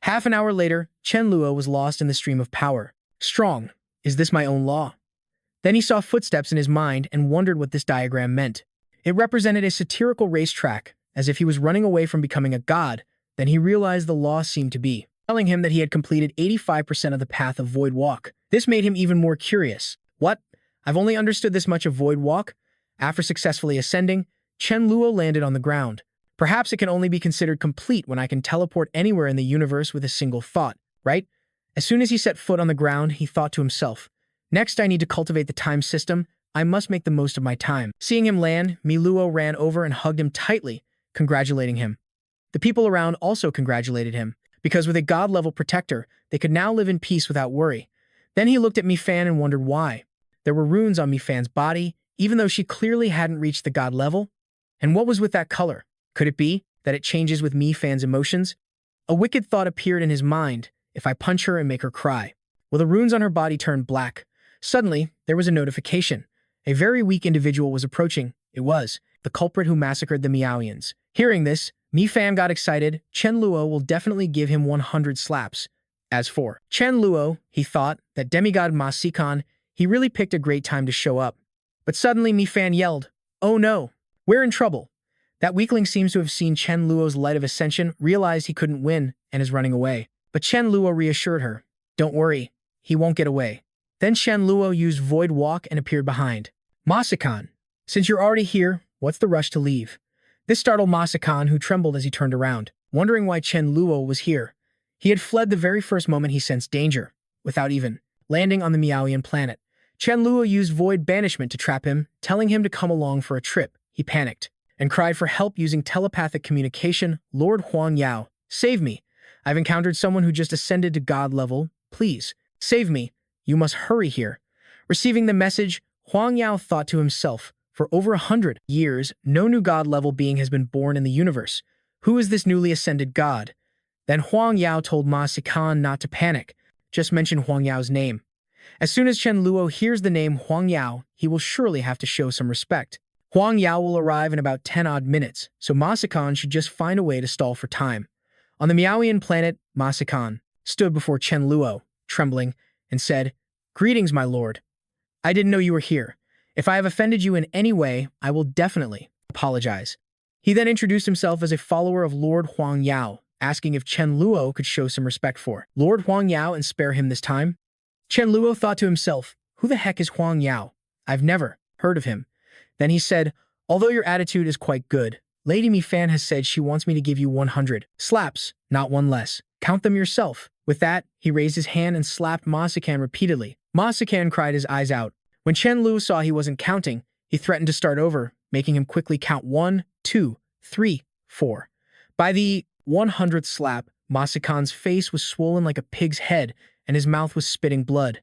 Half an hour later, Chen Luo was lost in the stream of power. Strong. Is this my own law? Then he saw footsteps in his mind and wondered what this diagram meant. It represented a satirical racetrack, as if he was running away from becoming a god. Then he realized the law seemed to be telling him that he had completed 85% of the path of Void Walk. This made him even more curious. What? I've only understood this much of Void Walk? After successfully ascending, Chen Luo landed on the ground. Perhaps it can only be considered complete when I can teleport anywhere in the universe with a single thought, right? As soon as he set foot on the ground, he thought to himself, next I need to cultivate the time system. I must make the most of my time. Seeing him land, Mi Luo ran over and hugged him tightly, congratulating him. The people around also congratulated him, because with a god-level protector, they could now live in peace without worry. Then he looked at Mi Fan and wondered why. There were runes on Mi Fan's body, even though she clearly hadn't reached the god level. And what was with that color? Could it be that it changes with Mi Fan's emotions? A wicked thought appeared in his mind. If I punch her and make her cry, will the runes on her body turn black? Suddenly, there was a notification. A very weak individual was approaching. It was the culprit who massacred the Miaoians. Hearing this, Mi Fan got excited. Chen Luo will definitely give him 100 slaps. As for Chen Luo, he thought that demigod Ma Sikan, he really picked a great time to show up. But suddenly Mi Fan yelled, "Oh no, we're in trouble." That weakling seems to have seen Chen Luo's light of ascension, realized he couldn't win, and is running away. But Chen Luo reassured her, "Don't worry, he won't get away." Then Chen Luo used Void Walk and appeared behind. "Masakan, since you're already here, what's the rush to leave?" This startled Masakan, who trembled as he turned around, wondering why Chen Luo was here. He had fled the very first moment he sensed danger, without even landing on the Miaoian planet. Chen Luo used Void Banishment to trap him, telling him to come along for a trip. He panicked and cried for help using telepathic communication. "Lord Huang Yao, save me. I've encountered someone who just ascended to god level. Please, save me. You must hurry here." Receiving the message, Huang Yao thought to himself, for over 100 years, no new god-level being has been born in the universe. Who is this newly ascended god? Then Huang Yao told Ma Sikan not to panic, just mention Huang Yao's name. As soon as Chen Luo hears the name Huang Yao, he will surely have to show some respect. Huang Yao will arrive in about 10 odd minutes, so Ma Sikan should just find a way to stall for time. On the Miaoian planet, Ma Sikan stood before Chen Luo, trembling, and said, "Greetings, my lord. I didn't know you were here. If I have offended you in any way, I will definitely apologize." He then introduced himself as a follower of Lord Huang Yao, asking if Chen Luo could show some respect for Lord Huang Yao and spare him this time. Chen Luo thought to himself, who the heck is Huang Yao? I've never heard of him. Then he said, although your attitude is quite good, Lady Mi Fan has said she wants me to give you 100 slaps, not one less. Count them yourself. With that, he raised his hand and slapped Ma Sikan repeatedly. Ma Sikan cried his eyes out. When Chen Luo saw he wasn't counting, he threatened to start over, making him quickly count 1, 2, 3, 4. By the 100th slap, Ma Sikan's face was swollen like a pig's head, and his mouth was spitting blood.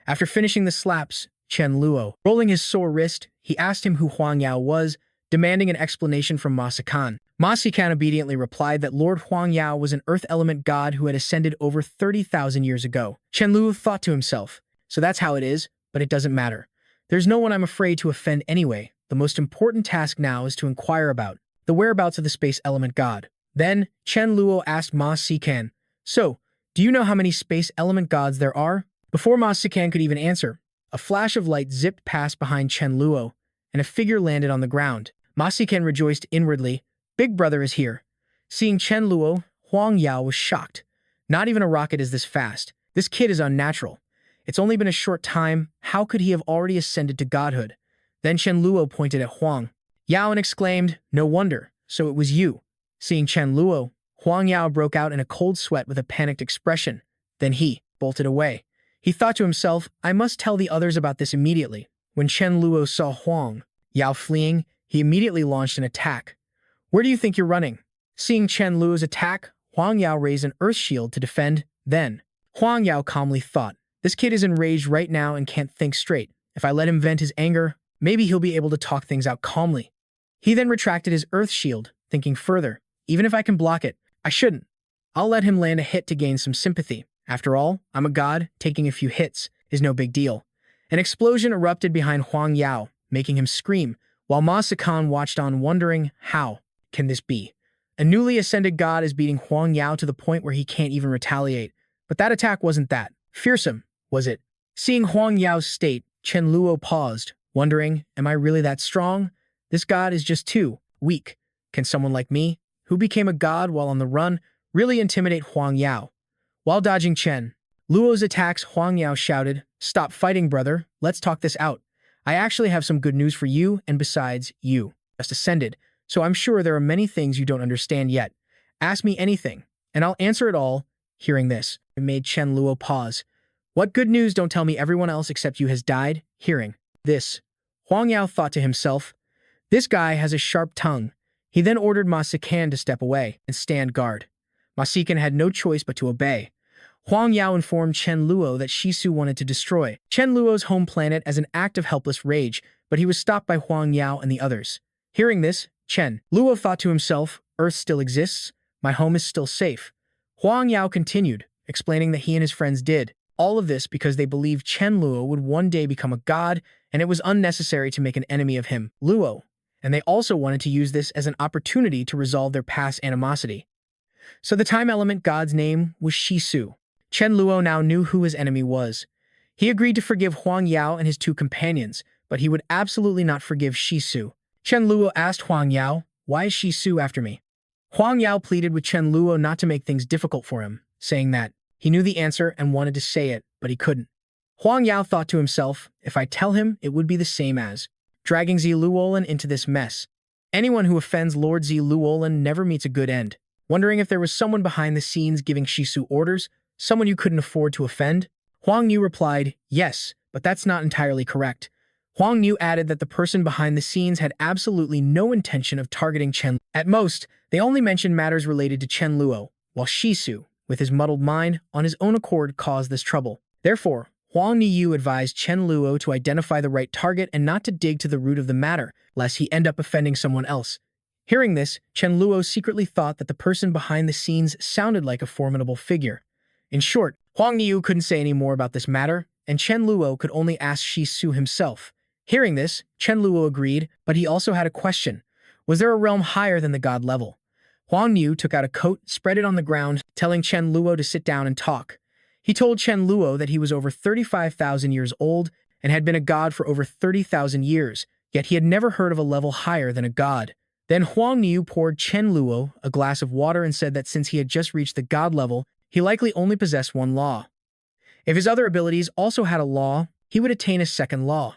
After finishing the slaps, Chen Luo, rolling his sore wrist, he asked him who Huang Yao was, demanding an explanation from Ma Sikan. Ma Sikan obediently replied that Lord Huang Yao was an earth element god who had ascended over 30,000 years ago. Chen Luo thought to himself, so that's how it is, but it doesn't matter. There's no one I'm afraid to offend anyway. The most important task now is to inquire about the whereabouts of the space element god. Then, Chen Luo asked Ma Sikan, so, do you know how many space element gods there are? Before Ma Sikan could even answer, a flash of light zipped past behind Chen Luo, and a figure landed on the ground. Ma Sikan rejoiced inwardly. Big brother is here. Seeing Chen Luo, Huang Yao was shocked. Not even a rocket is this fast. This kid is unnatural. It's only been a short time. How could he have already ascended to godhood? Then Chen Luo pointed at Huang Yao and exclaimed, no wonder, so it was you. Seeing Chen Luo, Huang Yao broke out in a cold sweat with a panicked expression. Then he bolted away. He thought to himself, I must tell the others about this immediately. When Chen Luo saw Huang Yao fleeing, he immediately launched an attack. Where do you think you're running? Seeing Chen Luo's attack, Huang Yao raised an earth shield to defend. Then, Huang Yao calmly thought, this kid is enraged right now and can't think straight. If I let him vent his anger, Maybe he'll be able to talk things out calmly. He then retracted his earth shield, thinking further. Even if I can block it, I shouldn't. I'll let him land a hit to gain some sympathy. After all, I'm a god, taking a few hits is no big deal. An explosion erupted behind Huang Yao, making him scream, while Ma Sikan watched on wondering, how can this be? A newly ascended god is beating Huang Yao to the point where he can't even retaliate. But that attack wasn't that fearsome, was it? Seeing Huang Yao's state, Chen Luo paused, wondering, am I really that strong? This god is just too weak. Can someone like me, who became a god while on the run, really intimidate Huang Yao? While dodging Chen Luo's attacks, Huang Yao shouted, "Stop fighting, brother. Let's talk this out. I actually have some good news for you, and besides, you just ascended, so I'm sure there are many things you don't understand yet. Ask me anything, and I'll answer it all." Hearing this, it made Chen Luo pause. What good news don't tell me everyone else except you has died? Hearing this, Huang Yao thought to himself, this guy has a sharp tongue. He then ordered Ma Sikan to step away and stand guard. Ma Sikan had no choice but to obey. Huang Yao informed Chen Luo that Shisu wanted to destroy Chen Luo's home planet as an act of helpless rage, but he was stopped by Huang Yao and the others. Hearing this, Chen Luo thought to himself, Earth still exists, my home is still safe. Huang Yao continued, explaining that he and his friends did all of this because they believed Chen Luo would one day become a god, and it was unnecessary to make an enemy of him, Luo, and they also wanted to use this as an opportunity to resolve their past animosity. So the time element god's name was Shisu. Chen Luo now knew who his enemy was. He agreed to forgive Huang Yao and his two companions, but he would absolutely not forgive Shisu. Chen Luo asked Huang Yao, why is Shisu after me? Huang Yao pleaded with Chen Luo not to make things difficult for him, saying that he knew the answer and wanted to say it, but he couldn't. Huang Yao thought to himself, if I tell him, it would be the same as dragging Zi Luolin into this mess. Anyone who offends Lord Zi Luolin never meets a good end. Wondering if there was someone behind the scenes giving Shisu orders, someone you couldn't afford to offend? Huang Yu replied, yes, but that's not entirely correct. Huang Yu added that the person behind the scenes had absolutely no intention of targeting Chen. At most, they only mentioned matters related to Chen Luo, while Shisu, with his muddled mind, on his own accord caused this trouble. Therefore, Huang Yu advised Chen Luo to identify the right target and not to dig to the root of the matter, lest he end up offending someone else. Hearing this, Chen Luo secretly thought that the person behind the scenes sounded like a formidable figure. In short, Huang Yu couldn't say any more about this matter, and Chen Luo could only ask Shisu himself. Hearing this, Chen Luo agreed, but he also had a question. Was there a realm higher than the god level? Huang Yu took out a coat, spread it on the ground, telling Chen Luo to sit down and talk. He told Chen Luo that he was over 35,000 years old and had been a god for over 30,000 years, yet he had never heard of a level higher than a god. Then Huang Yu poured Chen Luo a glass of water and said that since he had just reached the god level, he likely only possessed one law. If his other abilities also had a law, he would attain a second law.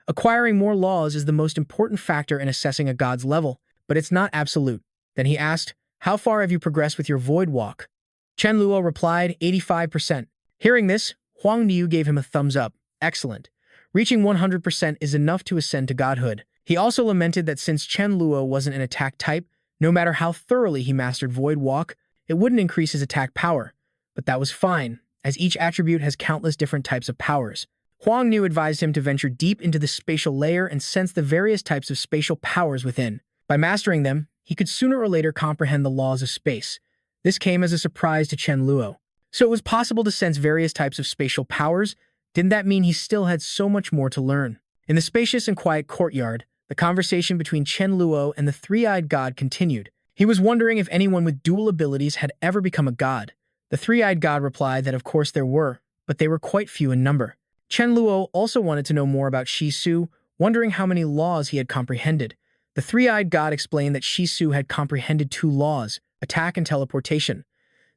Acquiring more laws is the most important factor in assessing a god's level, but it's not absolute. Then he asked, how far have you progressed with your void walk? Chen Luo replied, 85%. Hearing this, Huang Yu gave him a thumbs up. Excellent. Reaching 100% is enough to ascend to godhood. He also lamented that since Chen Luo wasn't an attack type, no matter how thoroughly he mastered void walk, it wouldn't increase his attack power. But that was fine, as each attribute has countless different types of powers. Huang Yu advised him to venture deep into the spatial layer and sense the various types of spatial powers within. By mastering them, he could sooner or later comprehend the laws of space. This came as a surprise to Chen Luo. So it was possible to sense various types of spatial powers. Didn't that mean he still had so much more to learn? In the spacious and quiet courtyard, the conversation between Chen Luo and the three-eyed god continued. He was wondering if anyone with dual abilities had ever become a god. The three-eyed god replied that of course there were, but they were quite few in number. Chen Luo also wanted to know more about Shisu, wondering how many laws he had comprehended. The three-eyed god explained that Shisu had comprehended 2 laws, attack and teleportation.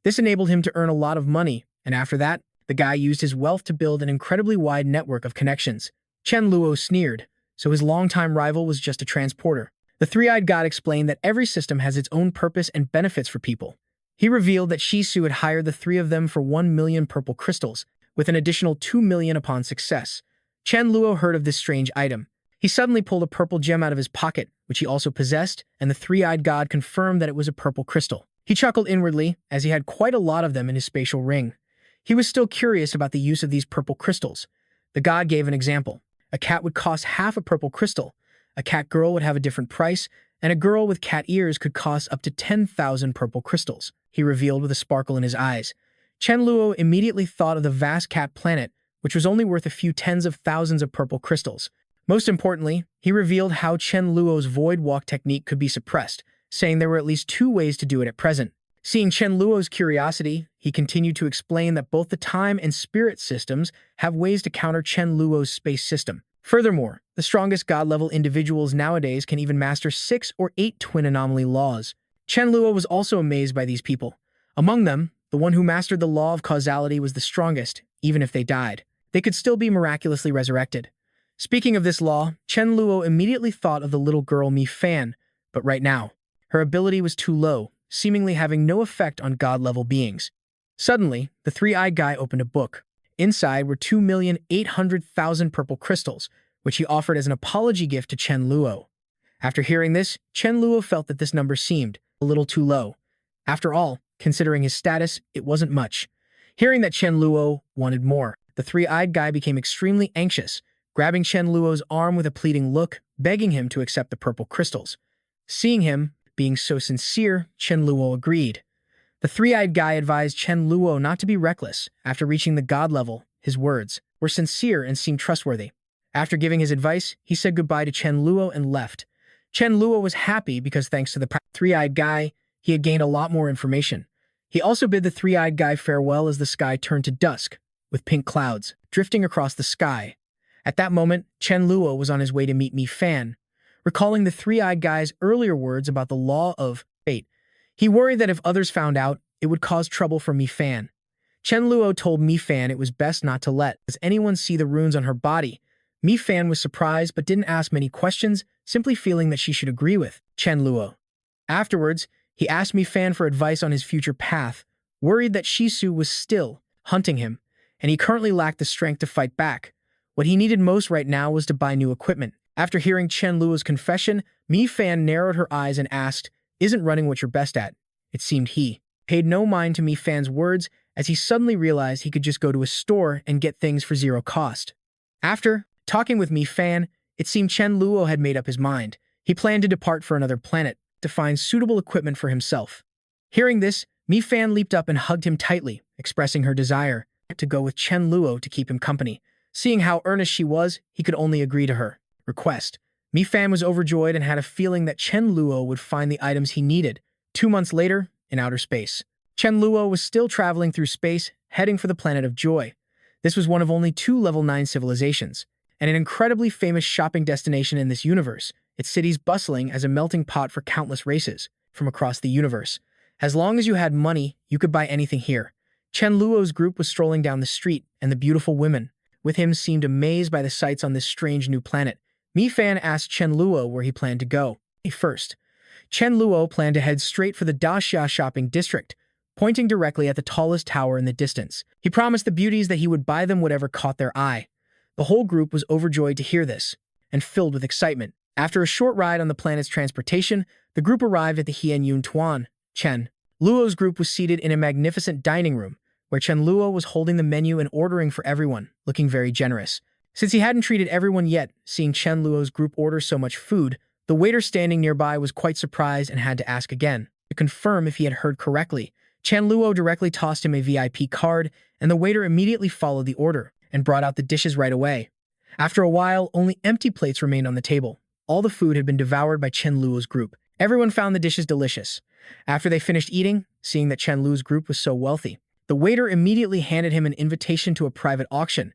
This enabled him to earn a lot of money, and after that, the guy used his wealth to build an incredibly wide network of connections. Chen Luo sneered, so his longtime rival was just a transporter. The three-eyed god explained that every system has its own purpose and benefits for people. He revealed that Shisu had hired the 3 of them for 1 million purple crystals, with an additional 2 million upon success. Chen Luo heard of this strange item. He suddenly pulled a purple gem out of his pocket, which he also possessed, and the three-eyed god confirmed that it was a purple crystal. He chuckled inwardly, as he had quite a lot of them in his spatial ring. He was still curious about the use of these purple crystals. The god gave an example. A cat would cost half a purple crystal, a cat girl would have a different price, and a girl with cat ears could cost up to 10,000 purple crystals, he revealed with a sparkle in his eyes. Chen Luo immediately thought of the vast cat planet, which was only worth a few tens of thousands of purple crystals. Most importantly, he revealed how Chen Luo's void walk technique could be suppressed, saying there were at least 2 ways to do it at present. Seeing Chen Luo's curiosity, he continued to explain that both the time and spirit systems have ways to counter Chen Luo's space system. Furthermore, the strongest god-level individuals nowadays can even master 6 or 8 twin anomaly laws. Chen Luo was also amazed by these people. Among them, the one who mastered the law of causality was the strongest, even if they died. They could still be miraculously resurrected. Speaking of this law, Chen Luo immediately thought of the little girl Mi Fan, but right now, her ability was too low, seemingly having no effect on god-level beings. Suddenly, the three-eyed guy opened a book. Inside were 2,800,000 purple crystals, which he offered as an apology gift to Chen Luo. After hearing this, Chen Luo felt that this number seemed a little too low. After all, considering his status, it wasn't much. Hearing that Chen Luo wanted more, the three-eyed guy became extremely anxious, grabbing Chen Luo's arm with a pleading look, begging him to accept the purple crystals. Seeing him being so sincere, Chen Luo agreed. The three-eyed guy advised Chen Luo not to be reckless. After reaching the god level, his words were sincere and seemed trustworthy. After giving his advice, he said goodbye to Chen Luo and left. Chen Luo was happy because thanks to the three-eyed guy, he had gained a lot more information. He also bid the three-eyed guy farewell as the sky turned to dusk, with pink clouds drifting across the sky. At that moment, Chen Luo was on his way to meet Mi Fan. Recalling the three-eyed guy's earlier words about the law of fate, he worried that if others found out, it would cause trouble for Mi Fan. Chen Luo told Mi Fan it was best not to let anyone see the runes on her body. Mi Fan was surprised but didn't ask many questions, simply feeling that she should agree with Chen Luo. Afterwards, he asked Mi Fan for advice on his future path, worried that Shisu was still hunting him, and he currently lacked the strength to fight back. What he needed most right now was to buy new equipment. After hearing Chen Luo's confession, Mi Fan narrowed her eyes and asked, "Isn't running what you're best at?" It seemed he paid no mind to Mi Fan's words as he suddenly realized he could just go to a store and get things for 0 cost. After talking with Mi Fan, it seemed Chen Luo had made up his mind. He planned to depart for another planet to find suitable equipment for himself. Hearing this, Mi Fan leaped up and hugged him tightly, expressing her desire to go with Chen Luo to keep him company. Seeing how earnest she was, he could only agree to her request. Mi Fan was overjoyed and had a feeling that Chen Luo would find the items he needed. 2 months later, in outer space, Chen Luo was still traveling through space, heading for the planet of Joy. This was one of only 2 level 9 civilizations, and an incredibly famous shopping destination in this universe. Its cities bustling as a melting pot for countless races from across the universe. As long as you had money, you could buy anything here. Chen Luo's group was strolling down the street, and the beautiful women with him seemed amazed by the sights on this strange new planet. Mi Fan asked Chen Luo where he planned to go. First, Chen Luo planned to head straight for the Daxia shopping district, pointing directly at the tallest tower in the distance. He promised the beauties that he would buy them whatever caught their eye. The whole group was overjoyed to hear this, and filled with excitement. After a short ride on the planet's transportation, the group arrived at the Hien Yun Tuan. Chen Luo's group was seated in a magnificent dining room, where Chen Luo was holding the menu and ordering for everyone, looking very generous. Since he hadn't treated everyone yet, seeing Chen Luo's group order so much food, the waiter standing nearby was quite surprised and had to ask again, to confirm if he had heard correctly. Chen Luo directly tossed him a VIP card, and the waiter immediately followed the order and brought out the dishes right away. After a while, only empty plates remained on the table. All the food had been devoured by Chen Luo's group. Everyone found the dishes delicious. After they finished eating, seeing that Chen Luo's group was so wealthy, the waiter immediately handed him an invitation to a private auction.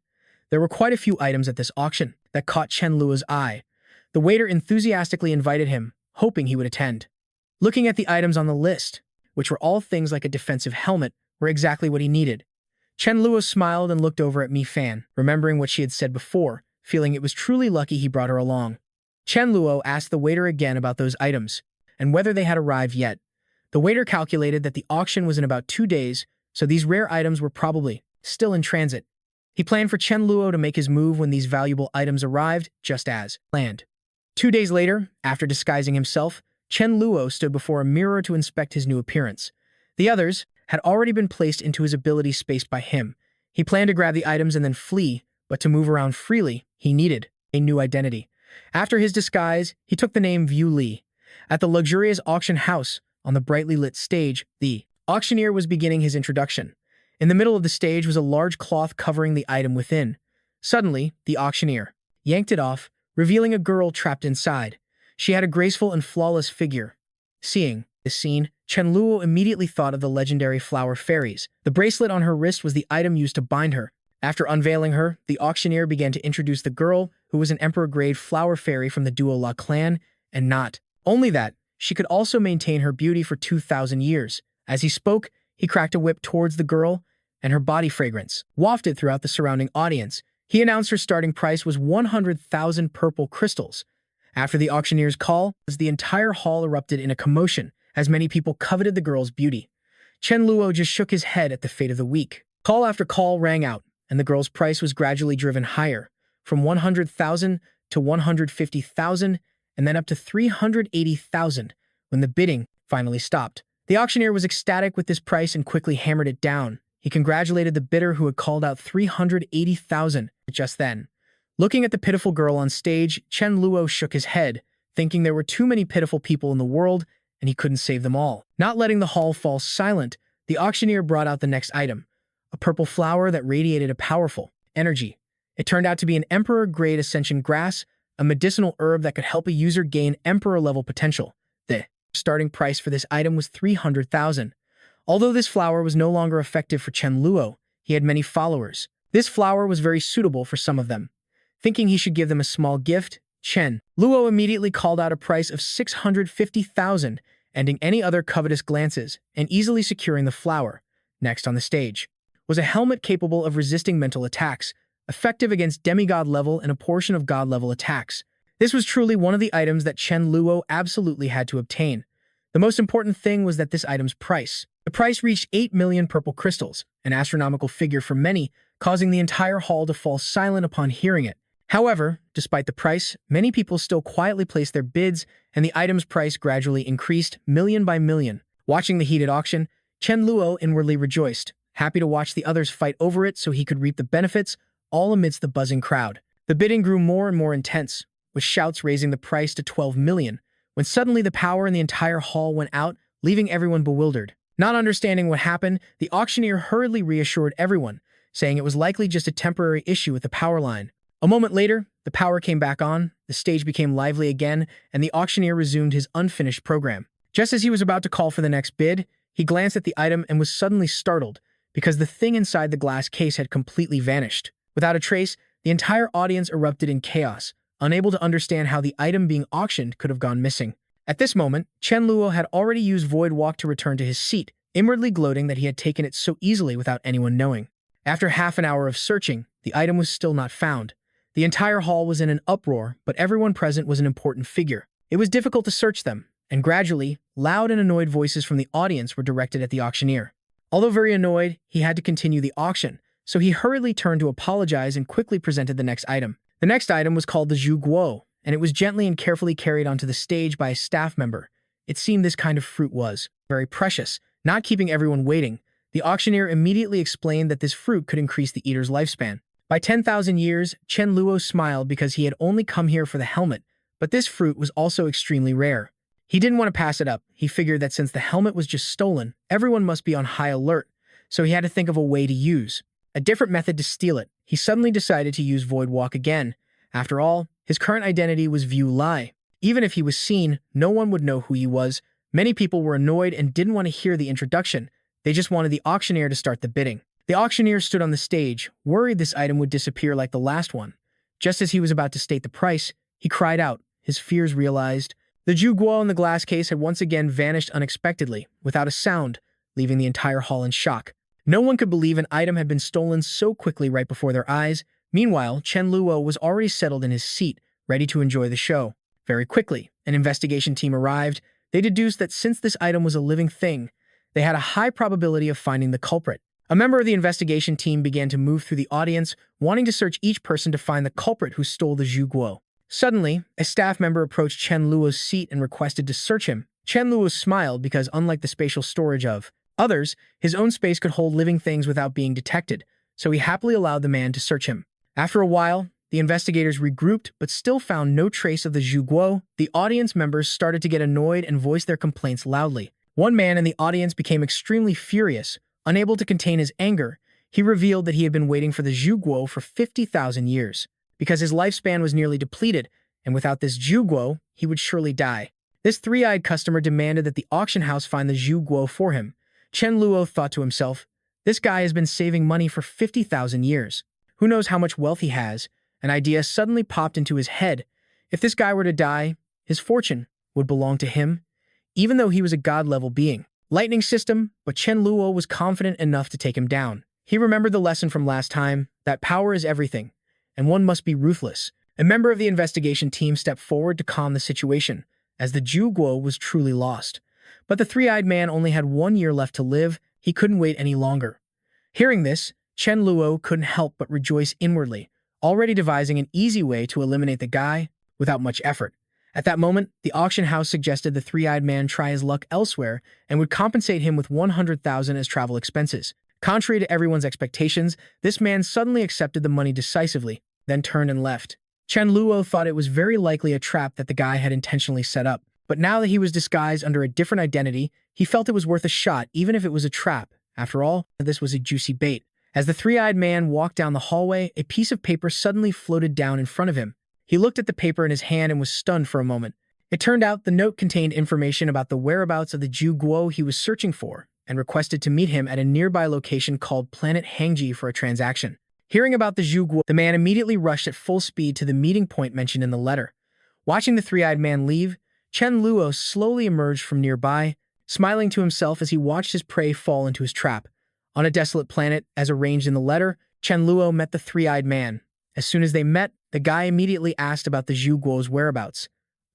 There were quite a few items at this auction that caught Chen Luo's eye. The waiter enthusiastically invited him, hoping he would attend. Looking at the items on the list, which were all things like a defensive helmet, were exactly what he needed. Chen Luo smiled and looked over at Mi Fan, remembering what she had said before, feeling it was truly lucky he brought her along. Chen Luo asked the waiter again about those items, and whether they had arrived yet. The waiter calculated that the auction was in about 2 days, so these rare items were probably still in transit. He planned for Chen Luo to make his move when these valuable items arrived, just as planned. 2 days later, after disguising himself, Chen Luo stood before a mirror to inspect his new appearance. The others had already been placed into his ability space by him. He planned to grab the items and then flee, but to move around freely, he needed a new identity. After his disguise, he took the name View Li. At the luxurious auction house, on the brightly lit stage, the auctioneer was beginning his introduction. In the middle of the stage was a large cloth covering the item within. Suddenly, the auctioneer yanked it off, revealing a girl trapped inside. She had a graceful and flawless figure. Seeing this scene, Chen Luo immediately thought of the legendary flower fairies. The bracelet on her wrist was the item used to bind her. After unveiling her, the auctioneer began to introduce the girl, who was an emperor-grade flower fairy from the Duo La clan, and not only that, she could also maintain her beauty for 2,000 years. As he spoke, he cracked a whip towards the girl, and her body fragrance wafted throughout the surrounding audience. He announced her starting price was 100,000 purple crystals. After the auctioneer's call, the entire hall erupted in a commotion, as many people coveted the girl's beauty. Chen Luo just shook his head at the fate of the weak. Call after call rang out, and the girl's price was gradually driven higher, from 100,000 to 150,000, and then up to 380,000, when the bidding finally stopped. The auctioneer was ecstatic with this price and quickly hammered it down. He congratulated the bidder who had called out 380,000 just then. Looking at the pitiful girl on stage, Chen Luo shook his head, thinking there were too many pitiful people in the world, and he couldn't save them all. Not letting the hall fall silent, the auctioneer brought out the next item, a purple flower that radiated a powerful energy. It turned out to be an Emperor-grade Ascension grass, a medicinal herb that could help a user gain Emperor-level potential. The starting price for this item was 300,000. Although this flower was no longer effective for Chen Luo, he had many followers. This flower was very suitable for some of them. Thinking he should give them a small gift, Chen Luo immediately called out a price of 650,000, ending any other covetous glances and easily securing the flower. Next on the stage was a helmet capable of resisting mental attacks, effective against demigod level and a portion of god level attacks. This was truly one of the items that Chen Luo absolutely had to obtain. The most important thing was that this item's price. The price reached 8 million purple crystals, an astronomical figure for many, causing the entire hall to fall silent upon hearing it. However, despite the price, many people still quietly placed their bids, and the item's price gradually increased, million by million. Watching the heated auction, Chen Luo inwardly rejoiced, happy to watch the others fight over it so he could reap the benefits, all amidst the buzzing crowd. The bidding grew more and more intense, with shouts raising the price to 12 million, when suddenly the power in the entire hall went out, leaving everyone bewildered. Not understanding what happened, the auctioneer hurriedly reassured everyone, saying it was likely just a temporary issue with the power line. A moment later, the power came back on, the stage became lively again, and the auctioneer resumed his unfinished program. Just as he was about to call for the next bid, he glanced at the item and was suddenly startled, because the thing inside the glass case had completely vanished. Without a trace, the entire audience erupted in chaos, unable to understand how the item being auctioned could have gone missing. At this moment, Chen Luo had already used Void Walk to return to his seat, inwardly gloating that he had taken it so easily without anyone knowing. After half an hour of searching, the item was still not found. The entire hall was in an uproar, but everyone present was an important figure. It was difficult to search them, and gradually, loud and annoyed voices from the audience were directed at the auctioneer. Although very annoyed, he had to continue the auction, so he hurriedly turned to apologize and quickly presented the next item. The next item was called the Zhu Guo, and it was gently and carefully carried onto the stage by a staff member. It seemed this kind of fruit was very precious, not keeping everyone waiting. The auctioneer immediately explained that this fruit could increase the eater's lifespan by 10,000 years. Chen Luo smiled because he had only come here for the helmet, but this fruit was also extremely rare. He didn't want to pass it up. He figured that since the helmet was just stolen, everyone must be on high alert, so he had to think of a way to use a different method to steal it. He suddenly decided to use Void Walk again. After all, his current identity was View Lai. Even if he was seen, no one would know who he was. Many people were annoyed and didn't want to hear the introduction. They just wanted the auctioneer to start the bidding. The auctioneer stood on the stage, worried this item would disappear like the last one. Just as he was about to state the price, he cried out, his fears realized. The Zhu Guo in the glass case had once again vanished unexpectedly, without a sound, leaving the entire hall in shock. No one could believe an item had been stolen so quickly right before their eyes. Meanwhile, Chen Luo was already settled in his seat, ready to enjoy the show. Very quickly, an investigation team arrived. They deduced that since this item was a living thing, they had a high probability of finding the culprit. A member of the investigation team began to move through the audience, wanting to search each person to find the culprit who stole the Zhu Guo. Suddenly, a staff member approached Chen Luo's seat and requested to search him. Chen Luo smiled because, unlike the spatial storage of others, his own space could hold living things without being detected, so he happily allowed the man to search him. After a while, the investigators regrouped but still found no trace of the Zhu Guo. The audience members started to get annoyed and voice their complaints loudly. One man in the audience became extremely furious. Unable to contain his anger, he revealed that he had been waiting for the Zhu Guo for 50,000 years, because his lifespan was nearly depleted, and without this Zhu Guo, he would surely die. This three-eyed customer demanded that the auction house find the Zhu Guo for him. Chen Luo thought to himself, this guy has been saving money for 50,000 years. Who knows how much wealth he has? An idea suddenly popped into his head. If this guy were to die, his fortune would belong to him, even though he was a god-level being. Lightning system, but Chen Luo was confident enough to take him down. He remembered the lesson from last time, that power is everything, and one must be ruthless. A member of the investigation team stepped forward to calm the situation, as the Zhu Guo was truly lost. But the three-eyed man only had 1 year left to live. He couldn't wait any longer. Hearing this, Chen Luo couldn't help but rejoice inwardly, already devising an easy way to eliminate the guy without much effort. At that moment, the auction house suggested the three-eyed man try his luck elsewhere and would compensate him with 100,000 as travel expenses. Contrary to everyone's expectations, this man suddenly accepted the money decisively, then turned and left. Chen Luo thought it was very likely a trap that the guy had intentionally set up, but now that he was disguised under a different identity, he felt it was worth a shot even if it was a trap. After all, this was a juicy bait. As the three-eyed man walked down the hallway, a piece of paper suddenly floated down in front of him. He looked at the paper in his hand and was stunned for a moment. It turned out the note contained information about the whereabouts of the Zhu Guo he was searching for, and requested to meet him at a nearby location called Planet Hangji for a transaction. Hearing about the Zhu Guo, the man immediately rushed at full speed to the meeting point mentioned in the letter. Watching the three-eyed man leave, Chen Luo slowly emerged from nearby, smiling to himself as he watched his prey fall into his trap. On a desolate planet, as arranged in the letter, Chen Luo met the three-eyed man. As soon as they met, the guy immediately asked about the Zhu Guo's whereabouts.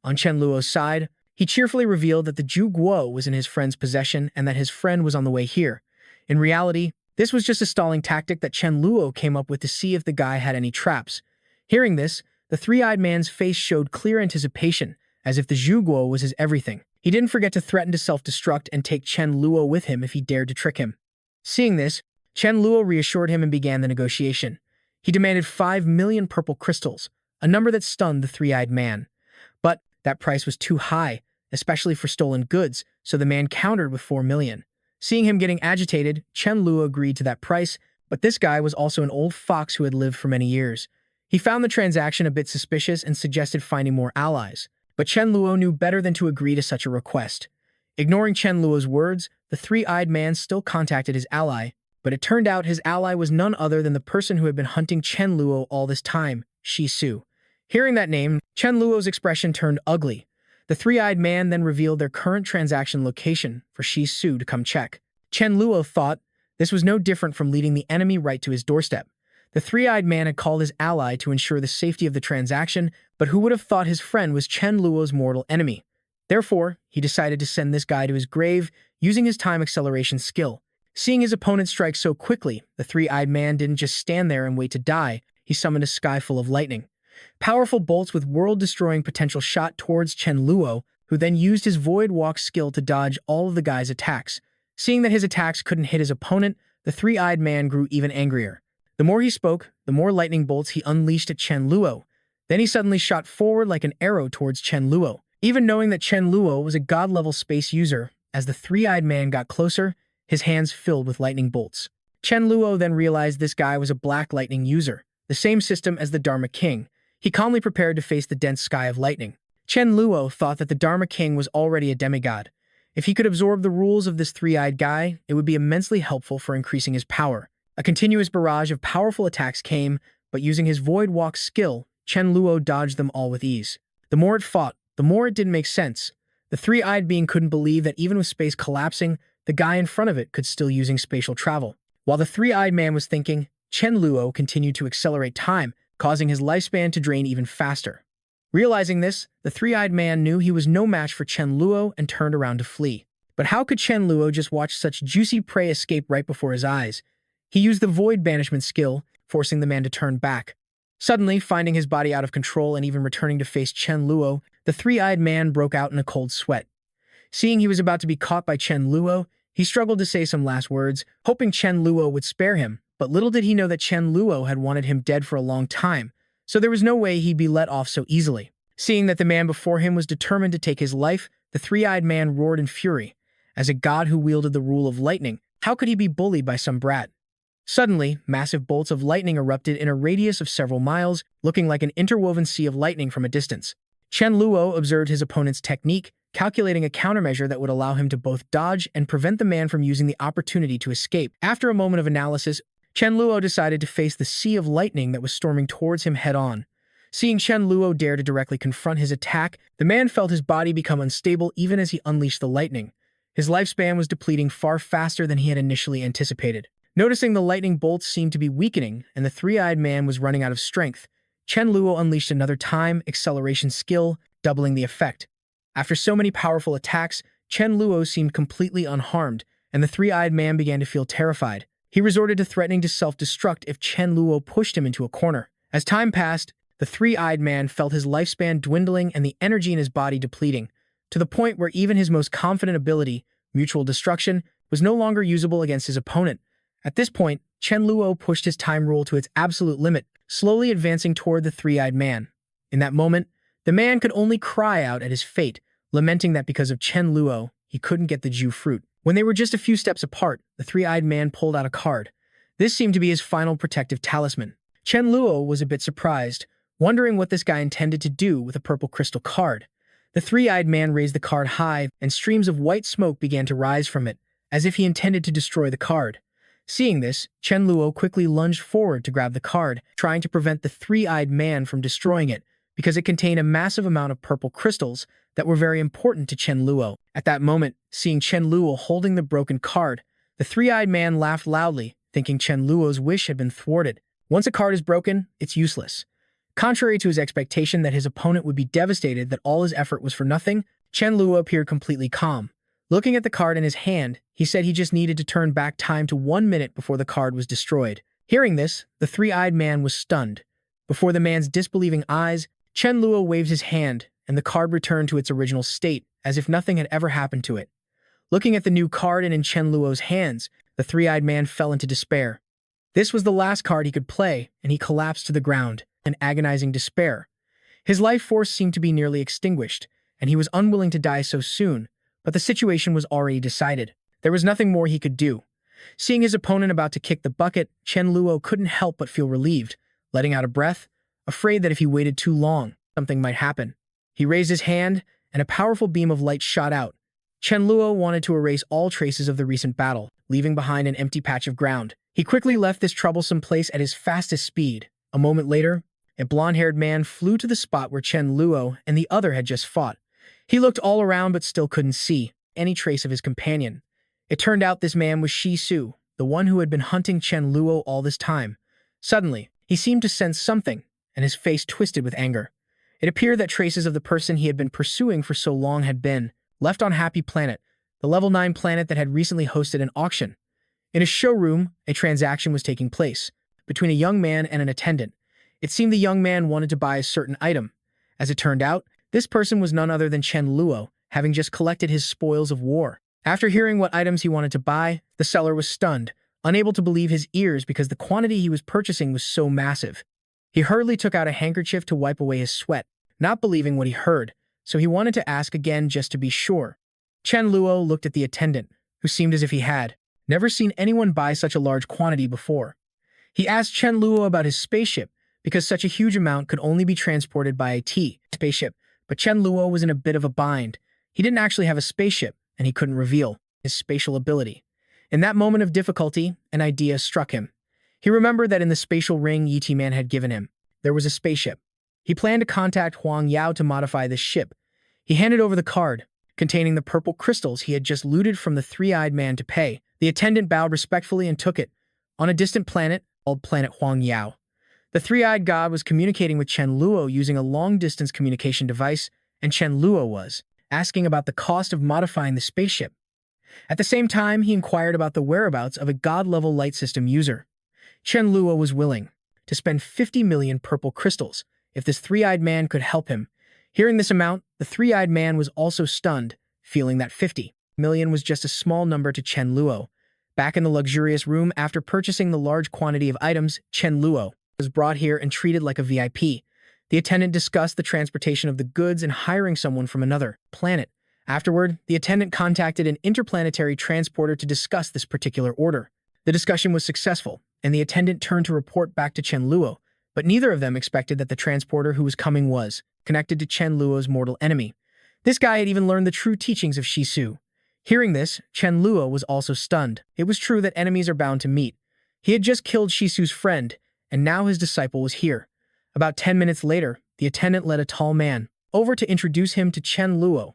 On Chen Luo's side, he cheerfully revealed that the Zhu Guo was in his friend's possession and that his friend was on the way here. In reality, this was just a stalling tactic that Chen Luo came up with to see if the guy had any traps. Hearing this, the three-eyed man's face showed clear anticipation, as if the Zhu Guo was his everything. He didn't forget to threaten to self-destruct and take Chen Luo with him if he dared to trick him. Seeing this, Chen Luo reassured him and began the negotiation. He demanded 5 million purple crystals, a number that stunned the three-eyed man. But that price was too high, especially for stolen goods, so the man countered with 4 million. Seeing him getting agitated, Chen Luo agreed to that price, but this guy was also an old fox who had lived for many years. He found the transaction a bit suspicious and suggested finding more allies, but Chen Luo knew better than to agree to such a request. Ignoring Chen Luo's words, the three-eyed man still contacted his ally, but it turned out his ally was none other than the person who had been hunting Chen Luo all this time, Shi Su. Hearing that name, Chen Luo's expression turned ugly. The three-eyed man then revealed their current transaction location for Shi Su to come check. Chen Luo thought this was no different from leading the enemy right to his doorstep. The three-eyed man had called his ally to ensure the safety of the transaction, but who would have thought his friend was Chen Luo's mortal enemy? Therefore, he decided to send this guy to his grave using his time acceleration skill. Seeing his opponent strike so quickly, the three-eyed man didn't just stand there and wait to die. He summoned a sky full of lightning. Powerful bolts with world-destroying potential shot towards Chen Luo, who then used his Void Walk skill to dodge all of the guy's attacks. Seeing that his attacks couldn't hit his opponent, the three-eyed man grew even angrier. The more he spoke, the more lightning bolts he unleashed at Chen Luo. Then he suddenly shot forward like an arrow towards Chen Luo. Even knowing that Chen Luo was a god-level space user, as the three-eyed man got closer, his hands filled with lightning bolts. Chen Luo then realized this guy was a black lightning user, the same system as the Dharma King. He calmly prepared to face the dense sky of lightning. Chen Luo thought that the Dharma King was already a demigod. If he could absorb the rules of this three-eyed guy, it would be immensely helpful for increasing his power. A continuous barrage of powerful attacks came, but using his Void Walk skill, Chen Luo dodged them all with ease. The more it fought, the more it didn't make sense. The three-eyed being couldn't believe that even with space collapsing, the guy in front of it could still using spatial travel. While the three-eyed man was thinking, Chen Luo continued to accelerate time, causing his lifespan to drain even faster. Realizing this, the three-eyed man knew he was no match for Chen Luo and turned around to flee. But how could Chen Luo just watch such juicy prey escape right before his eyes? He used the Void Banishment skill, forcing the man to turn back. Suddenly, finding his body out of control and even returning to face Chen Luo, the three-eyed man broke out in a cold sweat. Seeing he was about to be caught by Chen Luo, he struggled to say some last words, hoping Chen Luo would spare him, but little did he know that Chen Luo had wanted him dead for a long time, so there was no way he'd be let off so easily. Seeing that the man before him was determined to take his life, the three-eyed man roared in fury. As a god who wielded the rule of lightning, how could he be bullied by some brat? Suddenly, massive bolts of lightning erupted in a radius of several miles, looking like an interwoven sea of lightning from a distance. Chen Luo observed his opponent's technique, calculating a countermeasure that would allow him to both dodge and prevent the man from using the opportunity to escape. After a moment of analysis, Chen Luo decided to face the sea of lightning that was storming towards him head-on. Seeing Chen Luo dare to directly confront his attack, the man felt his body become unstable even as he unleashed the lightning. His lifespan was depleting far faster than he had initially anticipated. Noticing the lightning bolts seemed to be weakening and the three-eyed man was running out of strength, Chen Luo unleashed another time acceleration skill, doubling the effect. After so many powerful attacks, Chen Luo seemed completely unharmed, and the three-eyed man began to feel terrified. He resorted to threatening to self-destruct if Chen Luo pushed him into a corner. As time passed, the three-eyed man felt his lifespan dwindling and the energy in his body depleting, to the point where even his most confident ability, mutual destruction, was no longer usable against his opponent. At this point, Chen Luo pushed his time rule to its absolute limit, slowly advancing toward the three-eyed man. In that moment, the man could only cry out at his fate, lamenting that because of Chen Luo, he couldn't get the Ju fruit. When they were just a few steps apart, the three-eyed man pulled out a card. This seemed to be his final protective talisman. Chen Luo was a bit surprised, wondering what this guy intended to do with a purple crystal card. The three-eyed man raised the card high, and streams of white smoke began to rise from it, as if he intended to destroy the card. Seeing this, Chen Luo quickly lunged forward to grab the card, trying to prevent the three-eyed man from destroying it, because it contained a massive amount of purple crystals that were very important to Chen Luo. At that moment, seeing Chen Luo holding the broken card, the three-eyed man laughed loudly, thinking Chen Luo's wish had been thwarted. Once a card is broken, it's useless. Contrary to his expectation that his opponent would be devastated that all his effort was for nothing, Chen Luo appeared completely calm. Looking at the card in his hand, he said he just needed to turn back time to 1 minute before the card was destroyed. Hearing this, the three-eyed man was stunned. Before the man's disbelieving eyes, Chen Luo waved his hand, and the card returned to its original state, as if nothing had ever happened to it. Looking at the new card and in Chen Luo's hands, the three-eyed man fell into despair. This was the last card he could play, and he collapsed to the ground, in agonizing despair. His life force seemed to be nearly extinguished, and he was unwilling to die so soon, but the situation was already decided. There was nothing more he could do. Seeing his opponent about to kick the bucket, Chen Luo couldn't help but feel relieved, letting out a breath, afraid that if he waited too long, something might happen. He raised his hand, and a powerful beam of light shot out. Chen Luo wanted to erase all traces of the recent battle, leaving behind an empty patch of ground. He quickly left this troublesome place at his fastest speed. A moment later, a blonde-haired man flew to the spot where Chen Luo and the other had just fought. He looked all around but still couldn't see any trace of his companion. It turned out this man was Shi Su, the one who had been hunting Chen Luo all this time. Suddenly, he seemed to sense something, and his face twisted with anger. It appeared that traces of the person he had been pursuing for so long had been left on Happy Planet, the level 9 planet that had recently hosted an auction. In a showroom, a transaction was taking place between a young man and an attendant. It seemed the young man wanted to buy a certain item. As it turned out, this person was none other than Chen Luo, having just collected his spoils of war. After hearing what items he wanted to buy, the seller was stunned, unable to believe his ears because the quantity he was purchasing was so massive. He hurriedly took out a handkerchief to wipe away his sweat, not believing what he heard, so he wanted to ask again just to be sure. Chen Luo looked at the attendant, who seemed as if he had never seen anyone buy such a large quantity before. He asked Chen Luo about his spaceship, because such a huge amount could only be transported by a spaceship, but Chen Luo was in a bit of a bind. He didn't actually have a spaceship, and he couldn't reveal his spatial ability. In that moment of difficulty, an idea struck him. He remembered that in the spatial ring Yiti Man had given him, there was a spaceship. He planned to contact Huang Yao to modify this ship. He handed over the card, containing the purple crystals he had just looted from the three-eyed man to pay. The attendant bowed respectfully and took it. On a distant planet, called Planet Huang Yao, the three-eyed god was communicating with Chen Luo using a long-distance communication device, and Chen Luo was asking about the cost of modifying the spaceship. At the same time, he inquired about the whereabouts of a god-level light system user. Chen Luo was willing to spend 50 million purple crystals if this three-eyed man could help him. Hearing this amount, the three-eyed man was also stunned, feeling that 50 million was just a small number to Chen Luo. Back in the luxurious room after purchasing the large quantity of items, Chen Luo was brought here and treated like a VIP. The attendant discussed the transportation of the goods and hiring someone from another planet. Afterward, the attendant contacted an interplanetary transporter to discuss this particular order. The discussion was successful, and the attendant turned to report back to Chen Luo, but neither of them expected that the transporter who was coming was connected to Chen Luo's mortal enemy. This guy had even learned the true teachings of Shisu. Hearing this, Chen Luo was also stunned. It was true that enemies are bound to meet. He had just killed Shisu's friend, and now his disciple was here. About 10 minutes later, the attendant led a tall man over to introduce him to Chen Luo.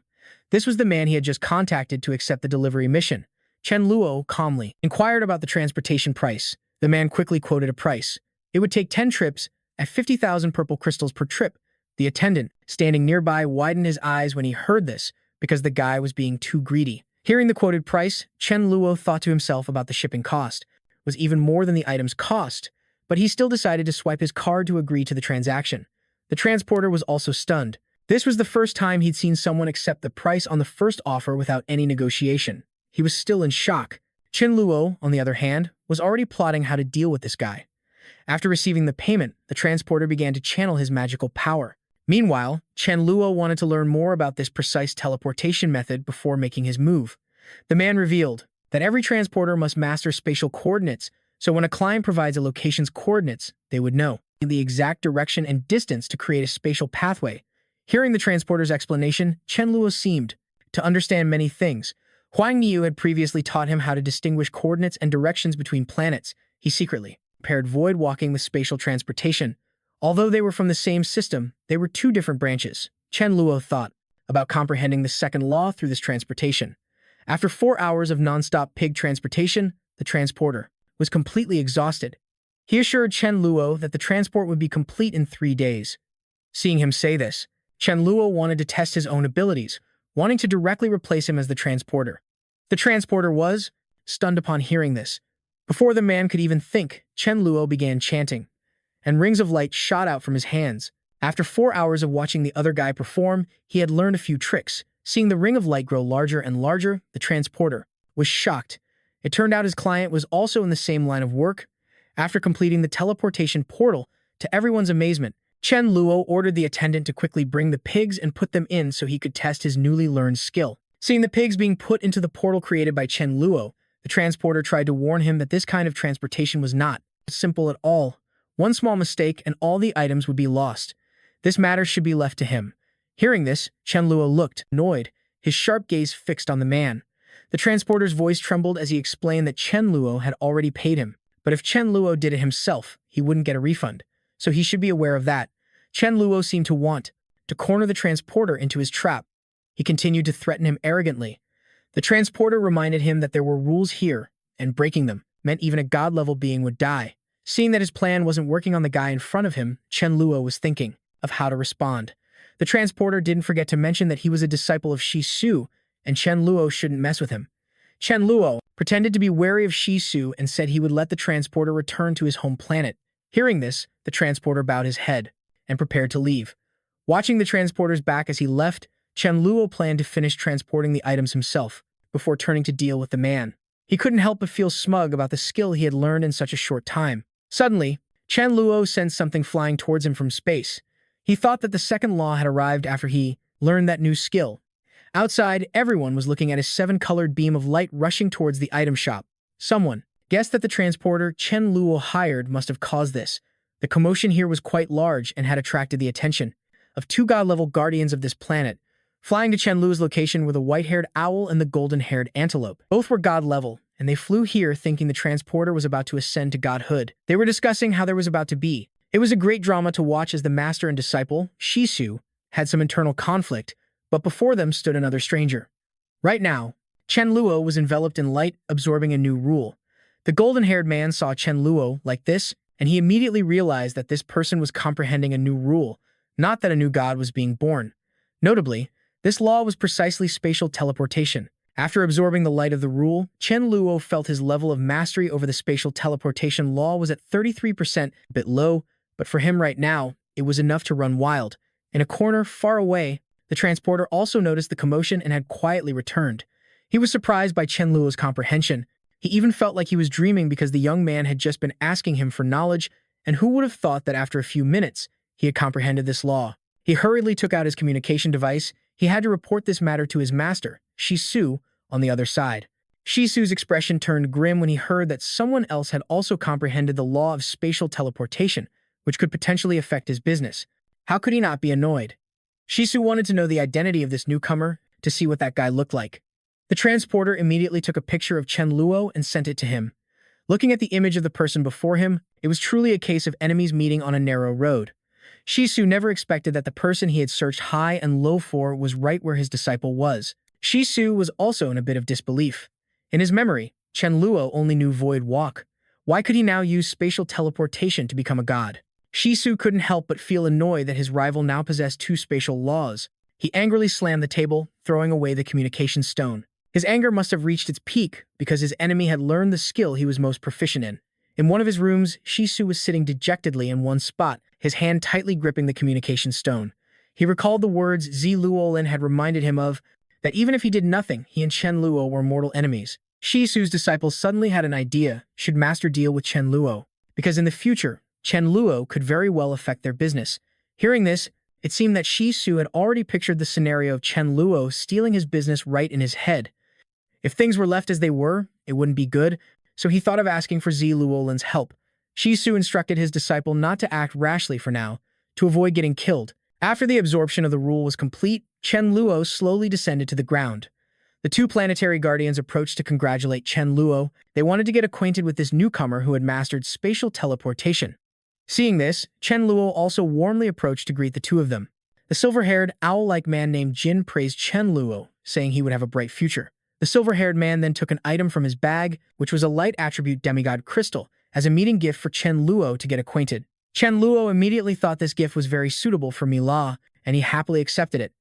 This was the man he had just contacted to accept the delivery mission. Chen Luo calmly inquired about the transportation price. The man quickly quoted a price. It would take 10 trips at 50,000 purple crystals per trip. The attendant, standing nearby, widened his eyes when he heard this, because the guy was being too greedy. Hearing the quoted price, Chen Luo thought to himself about the shipping cost. It was even more than the item's cost, but he still decided to swipe his card to agree to the transaction. The transporter was also stunned. This was the first time he'd seen someone accept the price on the first offer without any negotiation. He was still in shock. Chen Luo, on the other hand, was already plotting how to deal with this guy. After receiving the payment, the transporter began to channel his magical power. Meanwhile, Chen Luo wanted to learn more about this precise teleportation method before making his move. The man revealed that every transporter must master spatial coordinates, so when a client provides a location's coordinates, they would know the exact direction and distance to create a spatial pathway. Hearing the transporter's explanation, Chen Luo seemed to understand many things. Huang Niu had previously taught him how to distinguish coordinates and directions between planets. He secretly paired void walking with spatial transportation. Although they were from the same system, they were two different branches. Chen Luo thought about comprehending the second law through this transportation. After 4 hours of non-stop pig transportation, the transporter was completely exhausted. He assured Chen Luo that the transport would be complete in 3 days. Seeing him say this, Chen Luo wanted to test his own abilities, wanting to directly replace him as the transporter. The transporter was stunned upon hearing this. Before the man could even think, Chen Luo began chanting, and rings of light shot out from his hands. After 4 hours of watching the other guy perform, he had learned a few tricks. Seeing the ring of light grow larger and larger, the transporter was shocked. It turned out his client was also in the same line of work. After completing the teleportation portal, to everyone's amazement, Chen Luo ordered the attendant to quickly bring the pigs and put them in so he could test his newly learned skill. Seeing the pigs being put into the portal created by Chen Luo, the transporter tried to warn him that this kind of transportation was not simple at all. One small mistake and all the items would be lost. This matter should be left to him. Hearing this, Chen Luo looked annoyed, his sharp gaze fixed on the man. The transporter's voice trembled as he explained that Chen Luo had already paid him. But if Chen Luo did it himself, he wouldn't get a refund. So he should be aware of that. Chen Luo seemed to want to corner the transporter into his trap. He continued to threaten him arrogantly. The transporter reminded him that there were rules here, and breaking them meant even a god-level being would die. Seeing that his plan wasn't working on the guy in front of him, Chen Luo was thinking of how to respond. The transporter didn't forget to mention that he was a disciple of Shisu, and Chen Luo shouldn't mess with him. Chen Luo pretended to be wary of Shisu and said he would let the transporter return to his home planet. Hearing this, the transporter bowed his head and prepared to leave. Watching the transporter's back as he left, Chen Luo planned to finish transporting the items himself before turning to deal with the man. He couldn't help but feel smug about the skill he had learned in such a short time. Suddenly, Chen Luo sensed something flying towards him from space. He thought that the second law had arrived after he learned that new skill. Outside, everyone was looking at a 7-colored beam of light rushing towards the item shop. Someone guessed that the transporter Chen Luo hired must have caused this. The commotion here was quite large and had attracted the attention of 2 god-level guardians of this planet. Flying to Chen Luo's location were the white-haired owl and the golden-haired antelope. Both were god-level, and they flew here thinking the transporter was about to ascend to godhood. They were discussing how there was about to be. It was a great drama to watch as the master and disciple, Shisu, had some internal conflict, but before them stood another stranger. Right now, Chen Luo was enveloped in light, absorbing a new rule. The golden-haired man saw Chen Luo like this, and he immediately realized that this person was comprehending a new rule, not that a new god was being born. Notably, this law was precisely spatial teleportation. After absorbing the light of the rule, Chen Luo felt his level of mastery over the spatial teleportation law was at 33%, a bit low, but for him right now, it was enough to run wild. In a corner far away, the transporter also noticed the commotion and had quietly returned. He was surprised by Chen Luo's comprehension. He even felt like he was dreaming because the young man had just been asking him for knowledge, and who would have thought that after a few minutes, he had comprehended this law? He hurriedly took out his communication device. He had to report this matter to his master, Su, on the other side. Su's expression turned grim when he heard that someone else had also comprehended the law of spatial teleportation, which could potentially affect his business. How could he not be annoyed? Su wanted to know the identity of this newcomer to see what that guy looked like. The transporter immediately took a picture of Chen Luo and sent it to him. Looking at the image of the person before him, it was truly a case of enemies meeting on a narrow road. Su never expected that the person he had searched high and low for was right where his disciple was. Su was also in a bit of disbelief. In his memory, Chen Luo only knew void walk. Why could he now use spatial teleportation to become a god? Su couldn't help but feel annoyed that his rival now possessed two spatial laws. He angrily slammed the table, throwing away the communication stone. His anger must have reached its peak because his enemy had learned the skill he was most proficient in. In one of his rooms, Su was sitting dejectedly in one spot, his hand tightly gripping the communication stone. He recalled the words Zi Luolin had reminded him of, that even if he did nothing, he and Chen Luo were mortal enemies. Su's disciple suddenly had an idea: should Master deal with Chen Luo? Because in the future, Chen Luo could very well affect their business. Hearing this, it seemed that Su had already pictured the scenario of Chen Luo stealing his business right in his head. If things were left as they were, it wouldn't be good, so he thought of asking for Zi Luolin's help. Su instructed his disciple not to act rashly for now, to avoid getting killed. After the absorption of the rule was complete, Chen Luo slowly descended to the ground. The two planetary guardians approached to congratulate Chen Luo. They wanted to get acquainted with this newcomer who had mastered spatial teleportation. Seeing this, Chen Luo also warmly approached to greet the two of them. The silver-haired, owl-like man named Jin praised Chen Luo, saying he would have a bright future. The silver-haired man then took an item from his bag, which was a light attribute demigod crystal, as a meeting gift for Chen Luo to get acquainted. Chen Luo immediately thought this gift was very suitable for Mila, and he happily accepted it.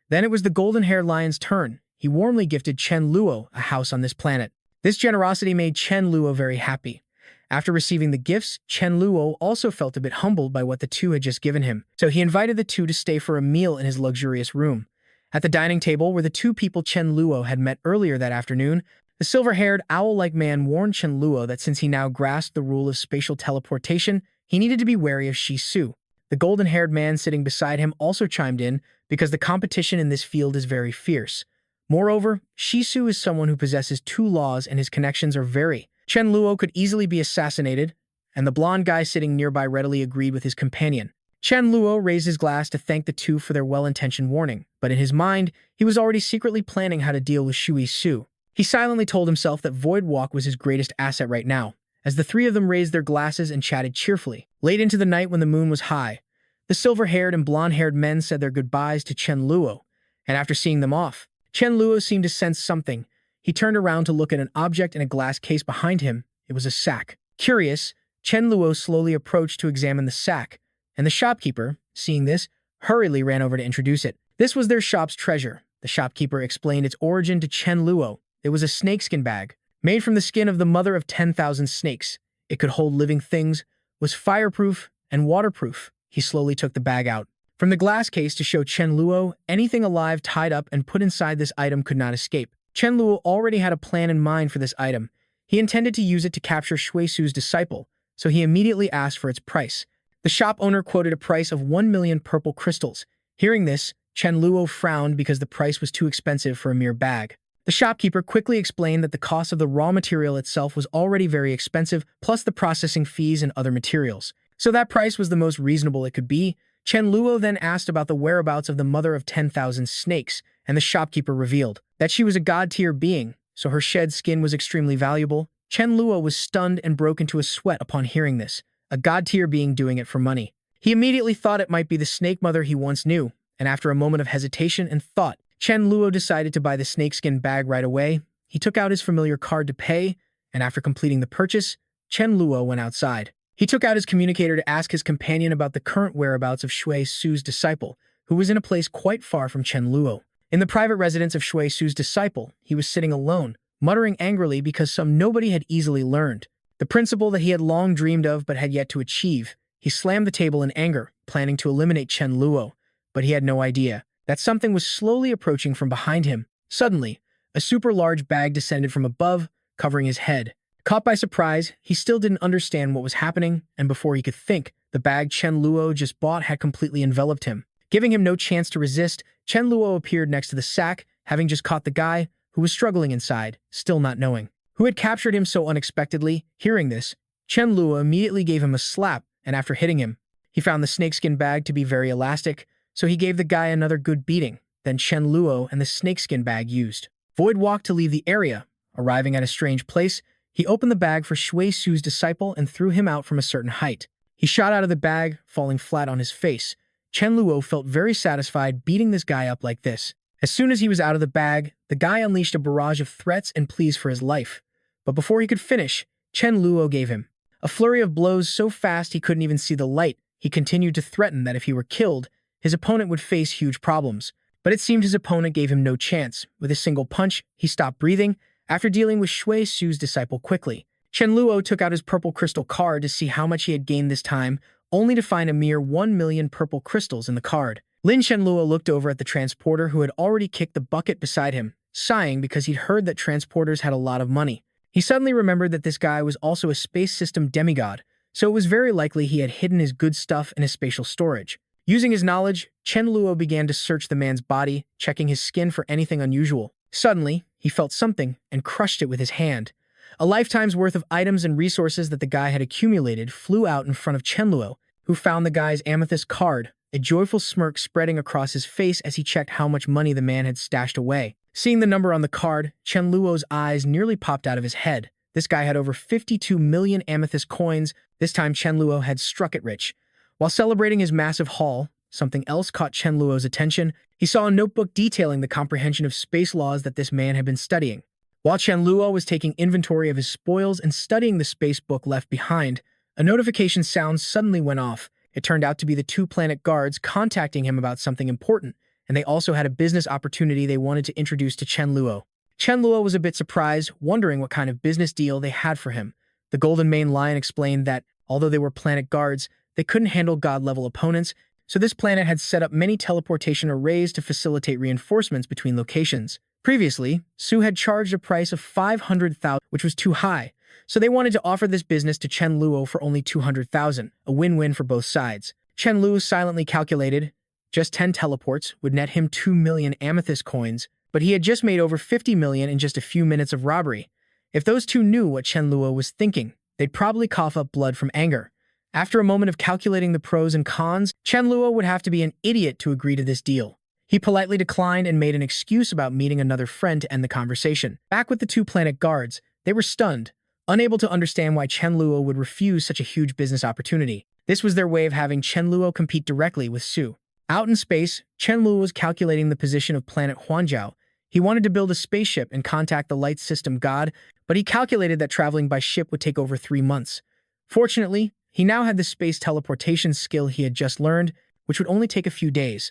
Then it was the golden-haired lion's turn. He warmly gifted Chen Luo a house on this planet. This generosity made Chen Luo very happy. After receiving the gifts, Chen Luo also felt a bit humbled by what the two had just given him, so he invited the two to stay for a meal in his luxurious room. At the dining table were the two people Chen Luo had met earlier that afternoon. The silver-haired, owl-like man warned Chen Luo that since he now grasped the rule of spatial teleportation, he needed to be wary of Su. The golden-haired man sitting beside him also chimed in, because the competition in this field is very fierce. Moreover, Su is someone who possesses two laws and his connections are very. Chen Luo could easily be assassinated, and the blonde guy sitting nearby readily agreed with his companion. Chen Luo raised his glass to thank the two for their well-intentioned warning, but in his mind, he was already secretly planning how to deal with Su. He silently told himself that Void Walk was his greatest asset right now, as the three of them raised their glasses and chatted cheerfully. Late into the night when the moon was high, the silver-haired and blonde-haired men said their goodbyes to Chen Luo, and after seeing them off, Chen Luo seemed to sense something. He turned around to look at an object in a glass case behind him. It was a sack. Curious, Chen Luo slowly approached to examine the sack, and the shopkeeper, seeing this, hurriedly ran over to introduce it. This was their shop's treasure. The shopkeeper explained its origin to Chen Luo. It was a snakeskin bag, made from the skin of the mother of 10,000 snakes. It could hold living things, was fireproof and waterproof. He slowly took the bag out from the glass case to show Chen Luo anything alive tied up and put inside this item could not escape. Chen Luo already had a plan in mind for this item. He intended to use it to capture Su's disciple, so he immediately asked for its price. The shop owner quoted a price of 1 million purple crystals. Hearing this, Chen Luo frowned because the price was too expensive for a mere bag. The shopkeeper quickly explained that the cost of the raw material itself was already very expensive, plus the processing fees and other materials. So that price was the most reasonable it could be. Chen Luo then asked about the whereabouts of the mother of 10,000 snakes, and the shopkeeper revealed that she was a god-tier being, so her shed skin was extremely valuable. Chen Luo was stunned and broke into a sweat upon hearing this. A god-tier being doing it for money. He immediately thought it might be the snake mother he once knew, and after a moment of hesitation and thought, Chen Luo decided to buy the snakeskin bag right away. He took out his familiar card to pay, and after completing the purchase, Chen Luo went outside. He took out his communicator to ask his companion about the current whereabouts of Su's disciple, who was in a place quite far from Chen Luo. In the private residence of Su's disciple, he was sitting alone, muttering angrily because some nobody had easily learned. The principle that he had long dreamed of but had yet to achieve. He slammed the table in anger, planning to eliminate Chen Luo, but he had no idea that something was slowly approaching from behind him. Suddenly, a super large bag descended from above, covering his head. Caught by surprise, he still didn't understand what was happening, and before he could think, the bag Chen Luo just bought had completely enveloped him. Giving him no chance to resist, Chen Luo appeared next to the sack, having just caught the guy, who was struggling inside, still not knowing who had captured him so unexpectedly. Hearing this, Chen Luo immediately gave him a slap, and after hitting him, he found the snakeskin bag to be very elastic, so he gave the guy another good beating. Then Chen Luo and the snakeskin bag used Void Walk to leave the area. Arriving at a strange place, he opened the bag for Shui Su's disciple and threw him out from a certain height. He shot out of the bag, falling flat on his face. Chen Luo felt very satisfied beating this guy up like this. As soon as he was out of the bag, the guy unleashed a barrage of threats and pleas for his life. But before he could finish, Chen Luo gave him a flurry of blows so fast he couldn't even see the light. He continued to threaten that if he were killed, his opponent would face huge problems. But it seemed his opponent gave him no chance. With a single punch, he stopped breathing. After dealing with Shui Su's disciple quickly, Chen Luo took out his purple crystal card to see how much he had gained this time, only to find a mere 1 million purple crystals in the card. Chen Luo looked over at the transporter who had already kicked the bucket beside him, sighing because he'd heard that transporters had a lot of money. He suddenly remembered that this guy was also a space system demigod, so it was very likely he had hidden his good stuff in his spatial storage. Using his knowledge, Chen Luo began to search the man's body, checking his skin for anything unusual. Suddenly, he felt something and crushed it with his hand. A lifetime's worth of items and resources that the guy had accumulated flew out in front of Chen Luo, who found the guy's amethyst card, a joyful smirk spreading across his face as he checked how much money the man had stashed away. Seeing the number on the card, Chen Luo's eyes nearly popped out of his head. This guy had over 52 million amethyst coins. This time Chen Luo had struck it rich. While celebrating his massive haul, something else caught Chen Luo's attention. He saw a notebook detailing the comprehension of space laws that this man had been studying. While Chen Luo was taking inventory of his spoils and studying the space book left behind, a notification sound suddenly went off. It turned out to be the 2 planet guards contacting him about something important, and they also had a business opportunity they wanted to introduce to Chen Luo. Chen Luo was a bit surprised, wondering what kind of business deal they had for him. The Golden Mane Lion explained that, although they were planet guards, they couldn't handle god-level opponents, so this planet had set up many teleportation arrays to facilitate reinforcements between locations. Previously, Su had charged a price of 500,000, which was too high, so they wanted to offer this business to Chen Luo for only 200,000, a win-win for both sides. Chen Luo silently calculated just 10 teleports would net him 2 million amethyst coins, but he had just made over 50 million in just a few minutes of robbery. If those two knew what Chen Luo was thinking, they'd probably cough up blood from anger. After a moment of calculating the pros and cons, Chen Luo would have to be an idiot to agree to this deal. He politely declined and made an excuse about meeting another friend to end the conversation. Back with the 2 planet guards, they were stunned, unable to understand why Chen Luo would refuse such a huge business opportunity. This was their way of having Chen Luo compete directly with Su. Out in space, Chen Luo was calculating the position of planet Huanzhou. He wanted to build a spaceship and contact the light system god, but he calculated that traveling by ship would take over 3 months. Fortunately, he now had the space teleportation skill he had just learned, which would only take a few days.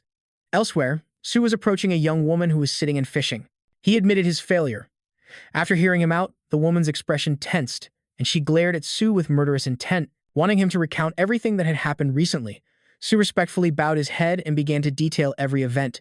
Elsewhere, Su was approaching a young woman who was sitting and fishing. He admitted his failure. After hearing him out, the woman's expression tensed, and she glared at Su with murderous intent, wanting him to recount everything that had happened recently. Su respectfully bowed his head and began to detail every event.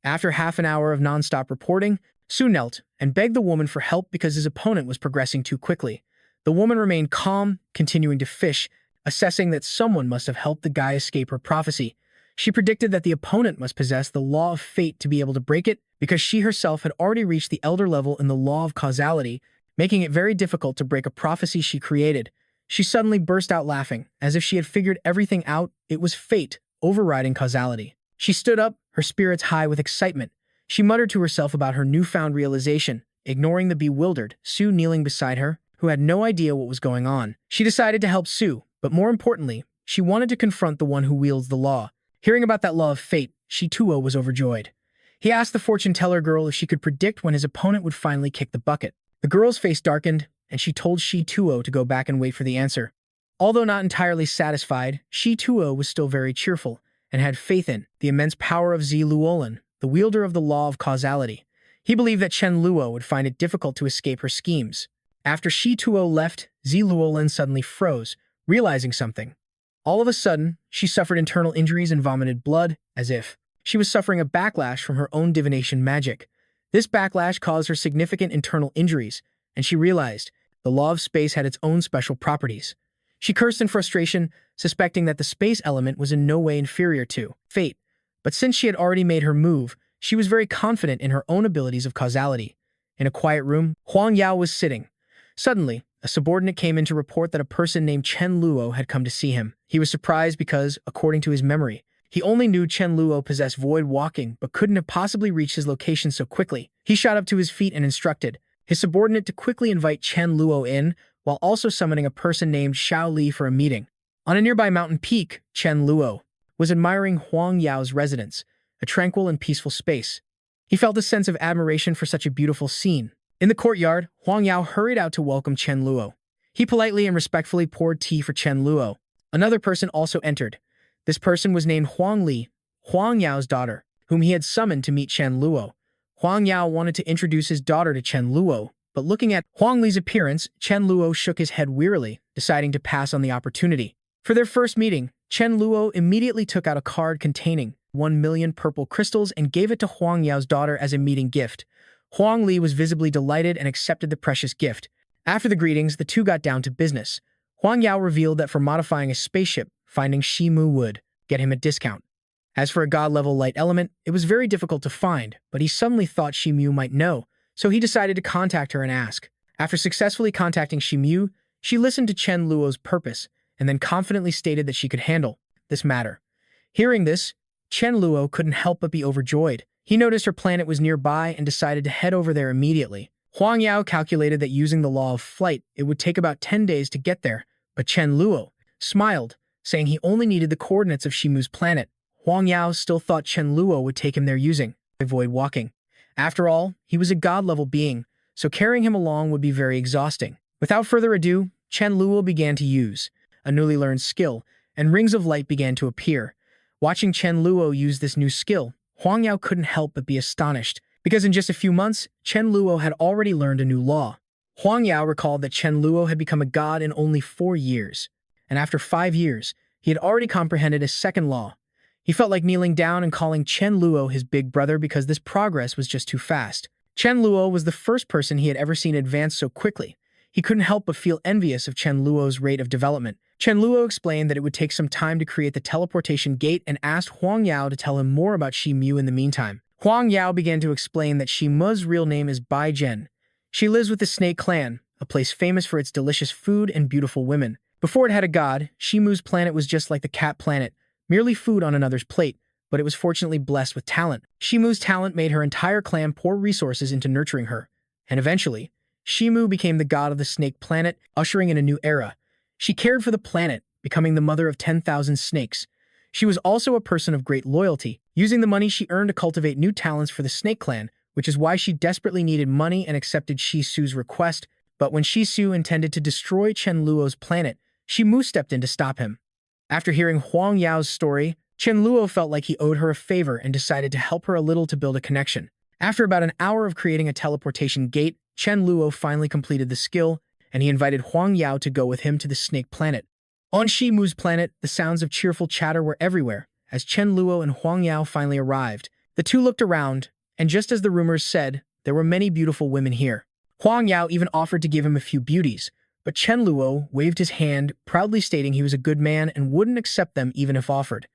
After half an hour of non-stop reporting, Su knelt and begged the woman for help because his opponent was progressing too quickly. The woman remained calm, continuing to fish, assessing that someone must have helped the guy escape her prophecy. She predicted that the opponent must possess the law of fate to be able to break it because she herself had already reached the elder level in the law of causality, making it very difficult to break a prophecy she created. She suddenly burst out laughing, as if she had figured everything out. It was fate, overriding causality. She stood up, her spirits high with excitement. She muttered to herself about her newfound realization, ignoring the bewildered Su kneeling beside her, who had no idea what was going on. She decided to help Su, but more importantly, she wanted to confront the one who wields the law. Hearing about that law of fate, Shi Tuo was overjoyed. He asked the fortune-teller girl if she could predict when his opponent would finally kick the bucket. The girl's face darkened, and she told Shi Tuo to go back and wait for the answer. Although not entirely satisfied, Shi Tuo was still very cheerful and had faith in the immense power of Zi Luolin, the wielder of the law of causality. He believed that Chen Luo would find it difficult to escape her schemes. After Shi Tuo left, Zi Luolin suddenly froze, realizing something. All of a sudden, she suffered internal injuries and vomited blood, as if she was suffering a backlash from her own divination magic. This backlash caused her significant internal injuries, and she realized The law of space had its own special properties. She cursed in frustration, suspecting that the space element was in no way inferior to fate. But since she had already made her move, she was very confident in her own abilities of causality. In a quiet room, Huang Yao was sitting. Suddenly, a subordinate came in to report that a person named Chen Luo had come to see him. He was surprised because, according to his memory, he only knew Chen Luo possessed void walking but couldn't have possibly reached his location so quickly. He shot up to his feet and instructed his subordinate to quickly invite Chen Luo in, while also summoning a person named Xiao Li for a meeting. On a nearby mountain peak, Chen Luo was admiring Huang Yao's residence, a tranquil and peaceful space. He felt a sense of admiration for such a beautiful scene. In the courtyard, Huang Yao hurried out to welcome Chen Luo. He politely and respectfully poured tea for Chen Luo. Another person also entered. This person was named Huang Li, Huang Yao's daughter, whom he had summoned to meet Chen Luo. Huang Yao wanted to introduce his daughter to Chen Luo, but looking at Huang Li's appearance, Chen Luo shook his head wearily, deciding to pass on the opportunity. For their first meeting, Chen Luo immediately took out a card containing 1,000,000 purple crystals and gave it to Huang Yao's daughter as a meeting gift. Huang Li was visibly delighted and accepted the precious gift. After the greetings, the two got down to business. Huang Yao revealed that for modifying a spaceship, finding Shimu would get him a discount. As for a god-level light element, it was very difficult to find, but he suddenly thought Shimu might know, so he decided to contact her and ask. After successfully contacting Shimu, she listened to Chen Luo's purpose and then confidently stated that she could handle this matter. Hearing this, Chen Luo couldn't help but be overjoyed. He noticed her planet was nearby and decided to head over there immediately. Huang Yao calculated that using the law of flight, it would take about 10 days to get there, but Chen Luo smiled, saying he only needed the coordinates of Shimu's planet. Huang Yao still thought Chen Luo would take him there using void walking. After all, he was a god-level being, so carrying him along would be very exhausting. Without further ado, Chen Luo began to use a newly learned skill, and rings of light began to appear. Watching Chen Luo use this new skill, Huang Yao couldn't help but be astonished, because in just a few months, Chen Luo had already learned a new law. Huang Yao recalled that Chen Luo had become a god in only 4 years, and after 5 years, he had already comprehended a second law. He felt like kneeling down and calling Chen Luo his big brother because this progress was just too fast. Chen Luo was the first person he had ever seen advance so quickly. He couldn't help but feel envious of Chen Luo's rate of development. Chen Luo explained that it would take some time to create the teleportation gate and asked Huang Yao to tell him more about Shi Mu in the meantime. Huang Yao began to explain that Shi Mu's real name is Bai Zhen. She lives with the Snake Clan, a place famous for its delicious food and beautiful women. Before it had a god, Shi Mu's planet was just like the cat planet, merely food on another's plate, but it was fortunately blessed with talent. Shi Mu's talent made her entire clan pour resources into nurturing her, and eventually, Shi Mu became the god of the snake planet, ushering in a new era. She cared for the planet, becoming the mother of 10,000 snakes. She was also a person of great loyalty, using the money she earned to cultivate new talents for the Snake Clan, which is why she desperately needed money and accepted Shi Su's request. But when Shi Su intended to destroy Chen Luo's planet, Shi Mu stepped in to stop him. After hearing Huang Yao's story, Chen Luo felt like he owed her a favor and decided to help her a little to build a connection. After about an hour of creating a teleportation gate, Chen Luo finally completed the skill, and he invited Huang Yao to go with him to the Snake Planet. On Shi Mu's planet, the sounds of cheerful chatter were everywhere. As Chen Luo and Huang Yao finally arrived, the two looked around, and just as the rumors said, there were many beautiful women here. Huang Yao even offered to give him a few beauties, but Chen Luo waved his hand, proudly stating he was a good man and wouldn't accept them even if offered.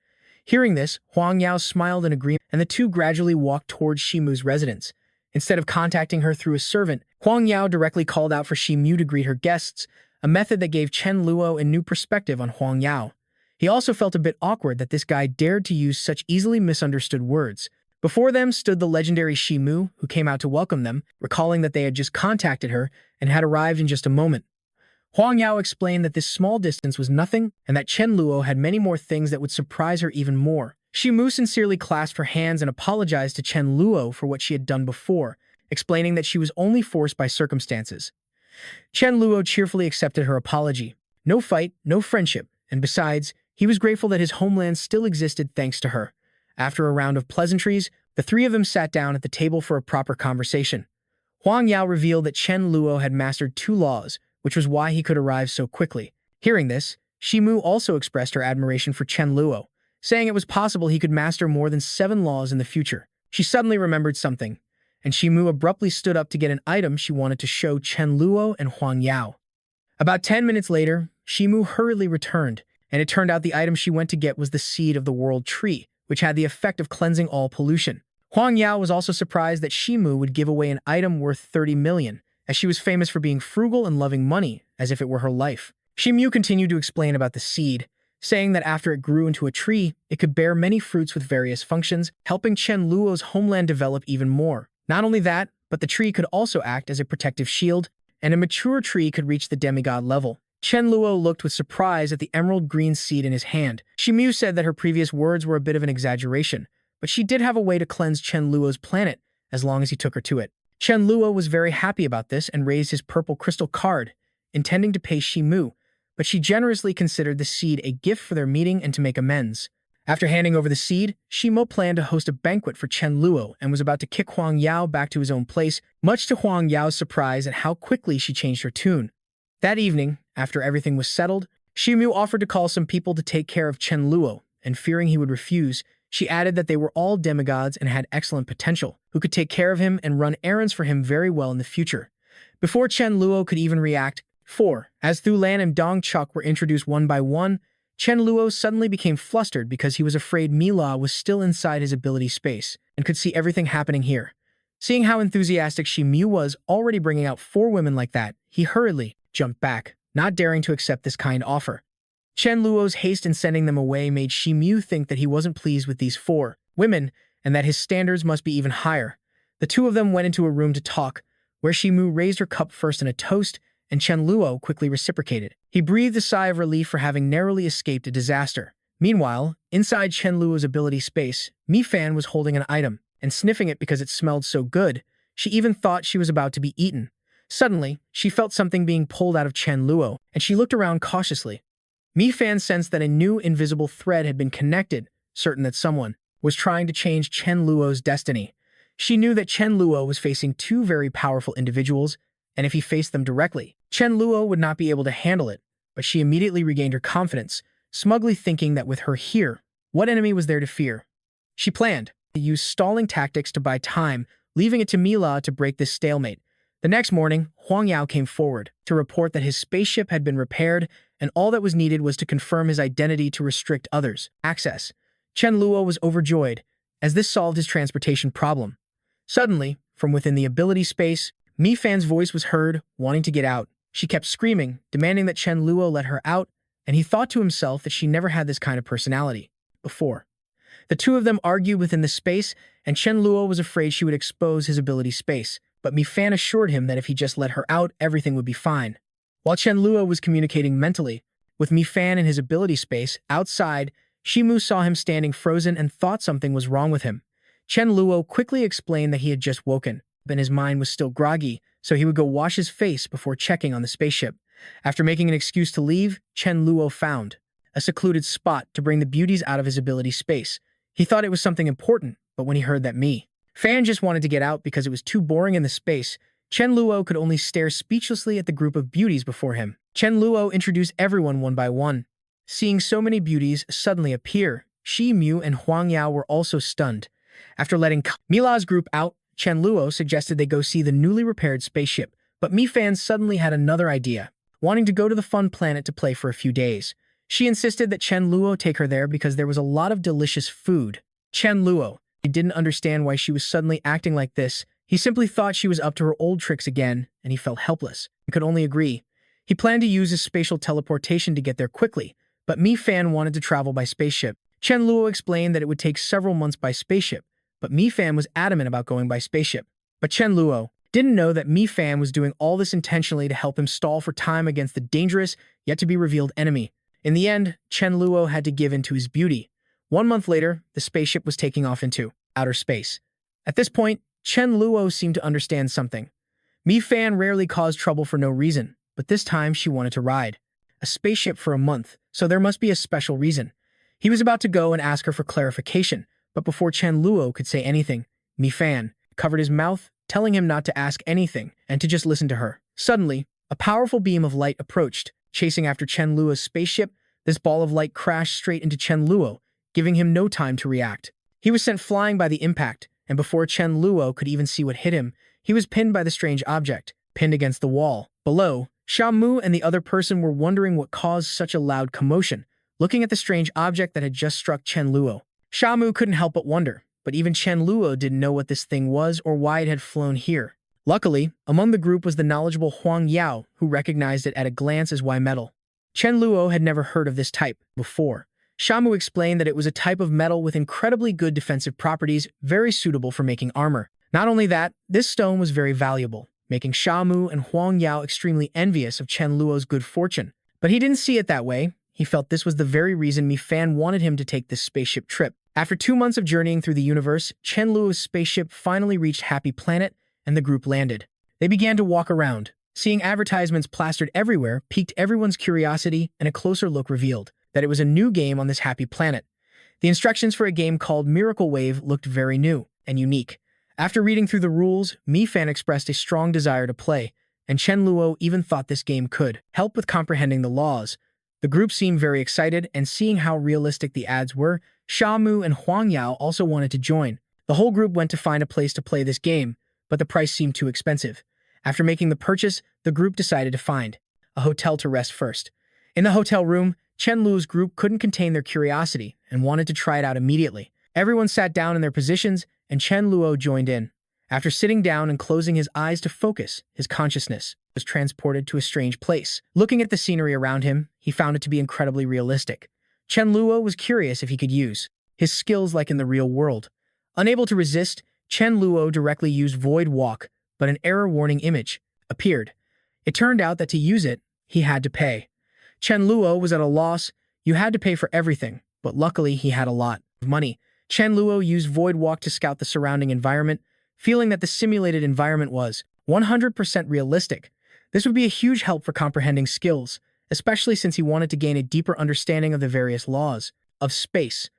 Hearing this, Huang Yao smiled in agreement, and the two gradually walked towards Shi Mu's residence. Instead of contacting her through a servant, Huang Yao directly called out for Shi Mu to greet her guests, a method that gave Chen Luo a new perspective on Huang Yao. He also felt a bit awkward that this guy dared to use such easily misunderstood words. Before them stood the legendary Shi Mu, who came out to welcome them, recalling that they had just contacted her and had arrived in just a moment. Huang Yao explained that this small distance was nothing and that Chen Luo had many more things that would surprise her even more. Shi Mu sincerely clasped her hands and apologized to Chen Luo for what she had done before, explaining that she was only forced by circumstances. Chen Luo cheerfully accepted her apology. No fight, no friendship, and besides, he was grateful that his homeland still existed thanks to her. After a round of pleasantries, the three of them sat down at the table for a proper conversation. Huang Yao revealed that Chen Luo had mastered 2 laws, which was why he could arrive so quickly. Hearing this, Shi Mu also expressed her admiration for Chen Luo, saying it was possible he could master more than 7 laws in the future. She suddenly remembered something, and Shimu abruptly stood up to get an item she wanted to show Chen Luo and Huang Yao. About 10 minutes later, Shimu hurriedly returned, and it turned out the item she went to get was the seed of the world tree, which had the effect of cleansing all pollution. Huang Yao was also surprised that Shimu would give away an item worth 30 million, as she was famous for being frugal and loving money, as if it were her life. Shimu continued to explain about the seed, saying that after it grew into a tree, it could bear many fruits with various functions, helping Chen Luo's homeland develop even more. Not only that, but the tree could also act as a protective shield, and a mature tree could reach the demigod level. Chen Luo looked with surprise at the emerald green seed in his hand. Shimu said that her previous words were a bit of an exaggeration, but she did have a way to cleanse Chen Luo's planet as long as he took her to it. Chen Luo was very happy about this and raised his purple crystal card, intending to pay Shimu, but she generously considered the seed a gift for their meeting and to make amends. After handing over the seed, Shimu planned to host a banquet for Chen Luo and was about to kick Huang Yao back to his own place, much to Huang Yao's surprise at how quickly she changed her tune. That evening, after everything was settled, Shimu offered to call some people to take care of Chen Luo, and fearing he would refuse, she added that they were all demigods and had excellent potential, who could take care of him and run errands for him very well in the future. Before Chen Luo could even react, as Thu Lan and Dong Chuk were introduced one by one, Chen Luo suddenly became flustered because he was afraid Mila was still inside his ability space and could see everything happening here. Seeing how enthusiastic Shimu was already bringing out 4 women like that, he hurriedly jumped back, not daring to accept this kind offer. Chen Luo's haste in sending them away made Shimu think that he wasn't pleased with these 4 women and that his standards must be even higher. The 2 of them went into a room to talk, where Shimu raised her cup first in a toast, and Chen Luo quickly reciprocated. He breathed a sigh of relief for having narrowly escaped a disaster. Meanwhile, inside Chen Luo's ability space, Mi Fan was holding an item and sniffing it because it smelled so good, she even thought she was about to be eaten. Suddenly, she felt something being pulled out of Chen Luo, and she looked around cautiously. Mi Fan sensed that a new invisible thread had been connected, certain that someone was trying to change Chen Luo's destiny. She knew that Chen Luo was facing 2 very powerful individuals, and if he faced them directly, Chen Luo would not be able to handle it, but she immediately regained her confidence, smugly thinking that with her here, what enemy was there to fear? She planned to use stalling tactics to buy time, leaving it to Mila to break this stalemate. The next morning, Huang Yao came forward to report that his spaceship had been repaired and all that was needed was to confirm his identity to restrict others' access. Chen Luo was overjoyed, as this solved his transportation problem. Suddenly, from within the ability space, Mi Fan's voice was heard, wanting to get out. She kept screaming, demanding that Chen Luo let her out, and he thought to himself that she never had this kind of personality before. The 2 of them argued within the space, and Chen Luo was afraid she would expose his ability space, but Mi Fan assured him that if he just let her out, everything would be fine. While Chen Luo was communicating mentally with Mi Fan in his ability space, outside, Shimu saw him standing frozen and thought something was wrong with him. Chen Luo quickly explained that he had just woken, and his mind was still groggy, so he would go wash his face before checking on the spaceship. After making an excuse to leave, Chen Luo found a secluded spot to bring the beauties out of his ability space. He thought it was something important, but when he heard that Mi Fan just wanted to get out because it was too boring in the space, Chen Luo could only stare speechlessly at the group of beauties before him. Chen Luo introduced everyone one by one. Seeing so many beauties suddenly appear, Shimu and Huang Yao were also stunned. After letting Mila's group out, Chen Luo suggested they go see the newly repaired spaceship, but Mi Fan suddenly had another idea, wanting to go to the fun planet to play for a few days. She insisted that Chen Luo take her there because there was a lot of delicious food. Chen Luo, he didn't understand why she was suddenly acting like this. He simply thought she was up to her old tricks again, and he felt helpless. He could only agree. He planned to use his spatial teleportation to get there quickly, but Mi Fan wanted to travel by spaceship. Chen Luo explained that it would take several months by spaceship, but Mi Fan was adamant about going by spaceship. But Chen Luo didn't know that Mi Fan was doing all this intentionally to help him stall for time against the dangerous, yet-to-be-revealed enemy. In the end, Chen Luo had to give in to his beauty. 1 month later, the spaceship was taking off into outer space. At this point, Chen Luo seemed to understand something. Mi Fan rarely caused trouble for no reason, but this time she wanted to ride a spaceship for a month, so there must be a special reason. He was about to go and ask her for clarification, but before Chen Luo could say anything, Mi Fan covered his mouth, telling him not to ask anything and to just listen to her. Suddenly, a powerful beam of light approached, chasing after Chen Luo's spaceship. This ball of light crashed straight into Chen Luo, giving him no time to react. He was sent flying by the impact, and before Chen Luo could even see what hit him, he was pinned by the strange object, pinned against the wall. Below, Shamu and the other person were wondering what caused such a loud commotion, looking at the strange object that had just struck Chen Luo. Shamu couldn't help but wonder, but even Chen Luo didn't know what this thing was or why it had flown here. Luckily, among the group was the knowledgeable Huang Yao, who recognized it at a glance as Y metal. Chen Luo had never heard of this type before. Shamu explained that it was a type of metal with incredibly good defensive properties, very suitable for making armor. Not only that, this stone was very valuable, making Shamu and Huang Yao extremely envious of Chen Luo's good fortune. But he didn't see it that way. He felt this was the very reason Mi Fan wanted him to take this spaceship trip. After 2 months of journeying through the universe, Chen Luo's spaceship finally reached Happy Planet, and the group landed. They began to walk around. Seeing advertisements plastered everywhere piqued everyone's curiosity, and a closer look revealed that it was a new game on this happy planet. The instructions for a game called Miracle Wave looked very new and unique. After reading through the rules, Mi Fan expressed a strong desire to play, and Chen Luo even thought this game could help with comprehending the laws. The group seemed very excited, and seeing how realistic the ads were, Shamu and Huang Yao also wanted to join. The whole group went to find a place to play this game, but the price seemed too expensive. After making the purchase, the group decided to find a hotel to rest first. In the hotel room, Chen Luo's group couldn't contain their curiosity and wanted to try it out immediately. Everyone sat down in their positions, and Chen Luo joined in. After sitting down and closing his eyes to focus, his consciousness was transported to a strange place. Looking at the scenery around him, he found it to be incredibly realistic. Chen Luo was curious if he could use his skills like in the real world. Unable to resist, Chen Luo directly used Void Walk, but an error warning image appeared. It turned out that to use it, he had to pay. Chen Luo was at a loss. You had to pay for everything, but luckily he had a lot of money. Chen Luo used Void Walk to scout the surrounding environment, feeling that the simulated environment was 100% realistic. This would be a huge help for comprehending skills, especially since he wanted to gain a deeper understanding of the various laws of space.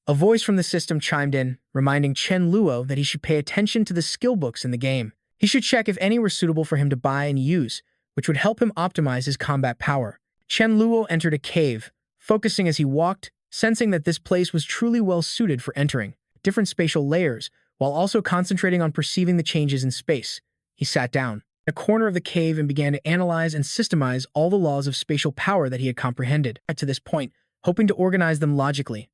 A voice from the system chimed in, reminding Chen Luo that he should pay attention to the skill books in the game. He should check if any were suitable for him to buy and use, which would help him optimize his combat power. Chen Luo entered a cave, focusing as he walked, sensing that this place was truly well suited for entering different spatial layers, while also concentrating on perceiving the changes in space. He sat down in a corner of the cave and began to analyze and systemize all the laws of spatial power that he had comprehended to this point, hoping to organize them logically.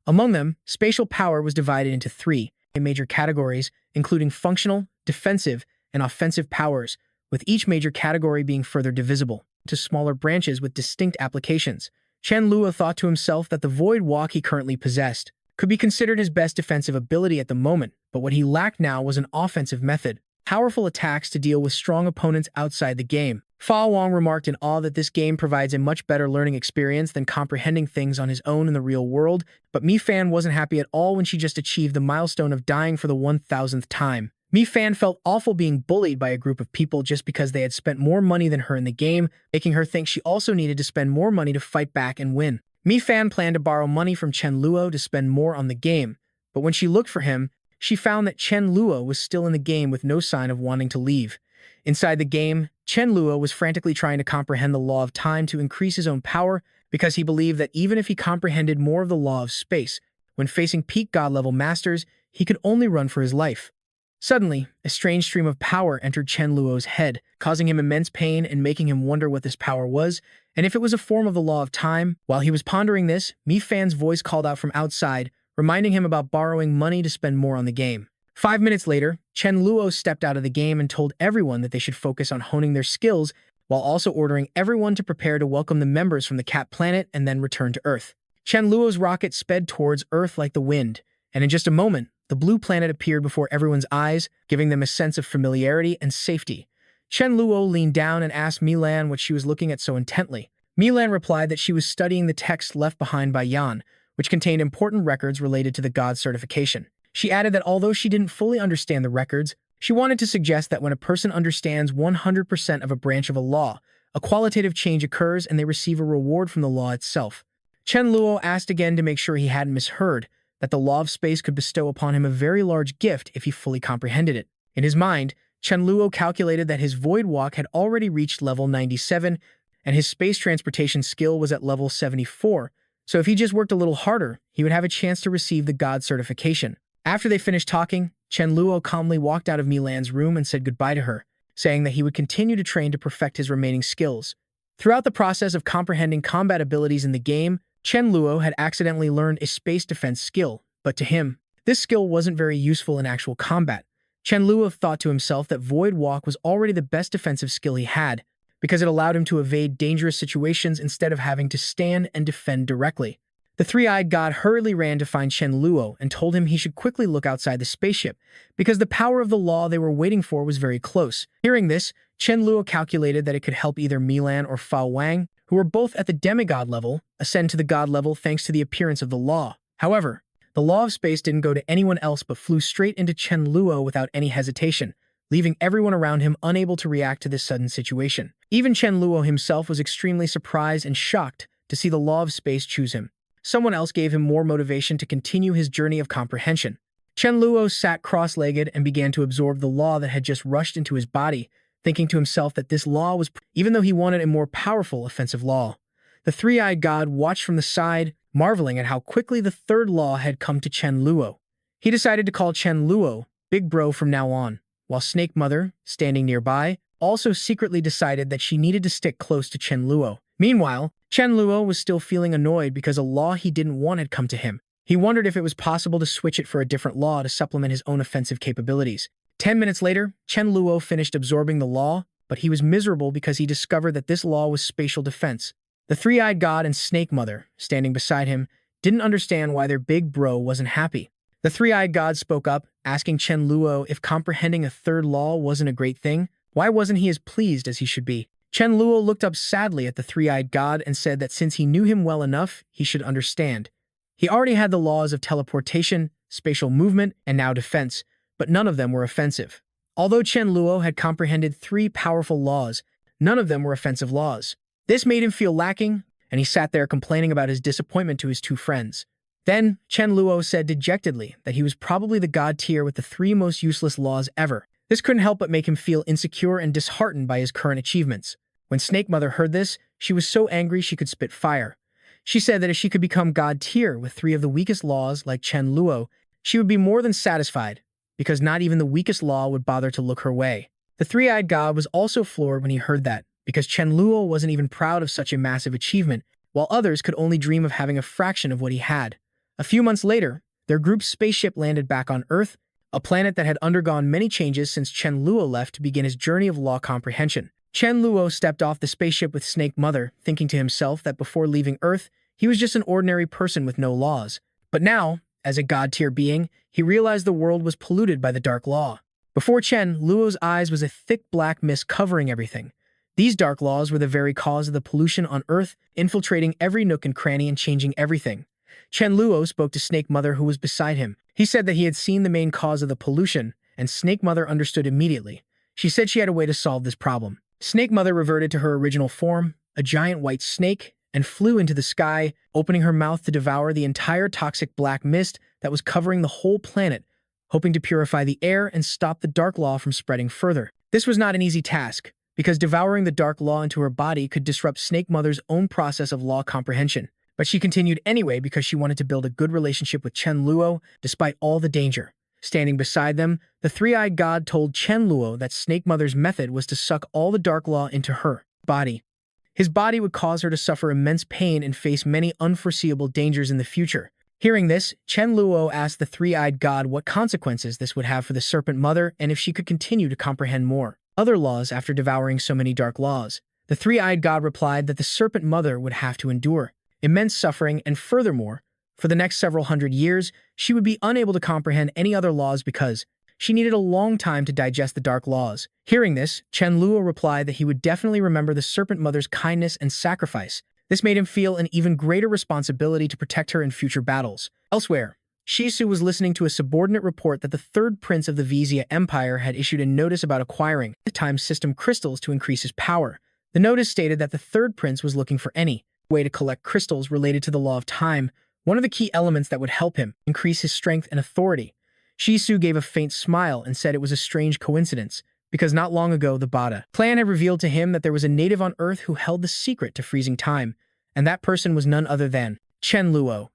Among them, spatial power was divided into 3 major categories, including functional, defensive, and offensive powers, with each major category being further divisible to smaller branches with distinct applications. Chen Luo thought to himself that the Void Walk he currently possessed could be considered his best defensive ability at the moment, but what he lacked now was an offensive method, powerful attacks to deal with strong opponents outside the game. Fa Wang remarked in awe that this game provides a much better learning experience than comprehending things on his own in the real world, but Mi Fan wasn't happy at all when she just achieved the milestone of dying for the 1000th time. Mi Fan felt awful being bullied by a group of people just because they had spent more money than her in the game, making her think she also needed to spend more money to fight back and win. Mi Fan planned to borrow money from Chen Luo to spend more on the game, but when she looked for him, she found that Chen Luo was still in the game with no sign of wanting to leave. Inside the game, Chen Luo was frantically trying to comprehend the law of time to increase his own power because he believed that even if he comprehended more of the law of space, when facing peak god-level masters, he could only run for his life. Suddenly, a strange stream of power entered Chen Luo's head, causing him immense pain and making him wonder what this power was, and if it was a form of the law of time. While he was pondering this, Mi Fan's voice called out from outside, reminding him about borrowing money to spend more on the game. 5 minutes later, Chen Luo stepped out of the game and told everyone that they should focus on honing their skills, while also ordering everyone to prepare to welcome the members from the Cat Planet and then return to Earth. Chen Luo's rocket sped towards Earth like the wind, and in just a moment, the blue planet appeared before everyone's eyes, giving them a sense of familiarity and safety. Chen Luo leaned down and asked Milan what she was looking at so intently. Milan replied that she was studying the text left behind by Yan, which contained important records related to the god certification. She added that although she didn't fully understand the records, she wanted to suggest that when a person understands 100% of a branch of a law, a qualitative change occurs and they receive a reward from the law itself. Chen Luo asked again to make sure he hadn't misheard, that the law of space could bestow upon him a very large gift if he fully comprehended it. In his mind, Chen Luo calculated that his Void Walk had already reached level 97, and his space transportation skill was at level 74, so if he just worked a little harder, he would have a chance to receive the god certification. After they finished talking, Chen Luo calmly walked out of Milan's room and said goodbye to her, saying that he would continue to train to perfect his remaining skills. Throughout the process of comprehending combat abilities in the game, Chen Luo had accidentally learned a space defense skill, but to him, this skill wasn't very useful in actual combat. Chen Luo thought to himself that Void Walk was already the best defensive skill he had, because it allowed him to evade dangerous situations instead of having to stand and defend directly. The three-eyed god hurriedly ran to find Chen Luo and told him he should quickly look outside the spaceship, because the power of the law they were waiting for was very close. Hearing this, Chen Luo calculated that it could help either Milan or Fa Wang, who were both at the demigod level, ascend to the god level thanks to the appearance of the law. However, the law of space didn't go to anyone else but flew straight into Chen Luo without any hesitation, leaving everyone around him unable to react to this sudden situation. Even Chen Luo himself was extremely surprised and shocked to see the law of space choose him. Someone else gave him more motivation to continue his journey of comprehension. Chen Luo sat cross-legged and began to absorb the law that had just rushed into his body, thinking to himself that this law was, even though he wanted a more powerful offensive law. The three-eyed god watched from the side, marveling at how quickly the third law had come to Chen Luo. He decided to call Chen Luo Big Bro from now on, while Snake Mother, standing nearby, also secretly decided that she needed to stick close to Chen Luo. Meanwhile, Chen Luo was still feeling annoyed because a law he didn't want had come to him. He wondered if it was possible to switch it for a different law to supplement his own offensive capabilities. 10 minutes later, Chen Luo finished absorbing the law, but he was miserable because he discovered that this law was spatial defense. The three-eyed god and Snake Mother, standing beside him, didn't understand why their big bro wasn't happy. The three-eyed god spoke up, asking Chen Luo if comprehending a third law wasn't a great thing. Why wasn't he as pleased as he should be? Chen Luo looked up sadly at the three-eyed god and said that since he knew him well enough, he should understand. He already had the laws of teleportation, spatial movement, and now defense, but none of them were offensive. Although Chen Luo had comprehended 3 powerful laws, none of them were offensive laws. This made him feel lacking, and he sat there complaining about his disappointment to his 2 friends. Then, Chen Luo said dejectedly that he was probably the god tier with the 3 most useless laws ever. This couldn't help but make him feel insecure and disheartened by his current achievements. When Snake Mother heard this, she was so angry she could spit fire. She said that if she could become god tier with 3 of the weakest laws like Chen Luo, she would be more than satisfied, because not even the weakest law would bother to look her way. The three-eyed god was also floored when he heard that, because Chen Luo wasn't even proud of such a massive achievement, while others could only dream of having a fraction of what he had. A few months later, their group's spaceship landed back on Earth, a planet that had undergone many changes since Chen Luo left to begin his journey of law comprehension. Chen Luo stepped off the spaceship with Snake Mother, thinking to himself that before leaving Earth, he was just an ordinary person with no laws. But now, as a god-tier being, he realized the world was polluted by the Dark Law. Before Chen Luo's eyes was a thick black mist covering everything. These dark laws were the very cause of the pollution on Earth, infiltrating every nook and cranny and changing everything. Chen Luo spoke to Snake Mother, who was beside him. He said that he had seen the main cause of the pollution, and Snake Mother understood immediately. She said she had a way to solve this problem. Snake Mother reverted to her original form, a giant white snake, and flew into the sky, opening her mouth to devour the entire toxic black mist that was covering the whole planet, hoping to purify the air and stop the Dark Law from spreading further. This was not an easy task, because devouring the Dark Law into her body could disrupt Snake Mother's own process of law comprehension. But she continued anyway because she wanted to build a good relationship with Chen Luo despite all the danger. Standing beside them, the three-eyed god told Chen Luo that Snake Mother's method was to suck all the Dark Law into her body. His body would cause her to suffer immense pain and face many unforeseeable dangers in the future. Hearing this, Chen Luo asked the three-eyed god what consequences this would have for the Serpent Mother and if she could continue to comprehend more other laws after devouring so many dark laws. The three-eyed god replied that the Serpent Mother would have to endure immense suffering, and furthermore, for the next several hundred years, she would be unable to comprehend any other laws because she needed a long time to digest the dark laws. Hearing this, Chen Luo replied that he would definitely remember the Serpent Mother's kindness and sacrifice. This made him feel an even greater responsibility to protect her in future battles. Elsewhere, Shisu was listening to a subordinate report that the third prince of the Vizia Empire had issued a notice about acquiring time system crystals to increase his power. The notice stated that the third prince was looking for any way to collect crystals related to the law of time, one of the key elements that would help him increase his strength and authority. Shisu gave a faint smile and said it was a strange coincidence, because not long ago the Bada clan had revealed to him that there was a native on Earth who held the secret to freezing time, and that person was none other than Chen Luo.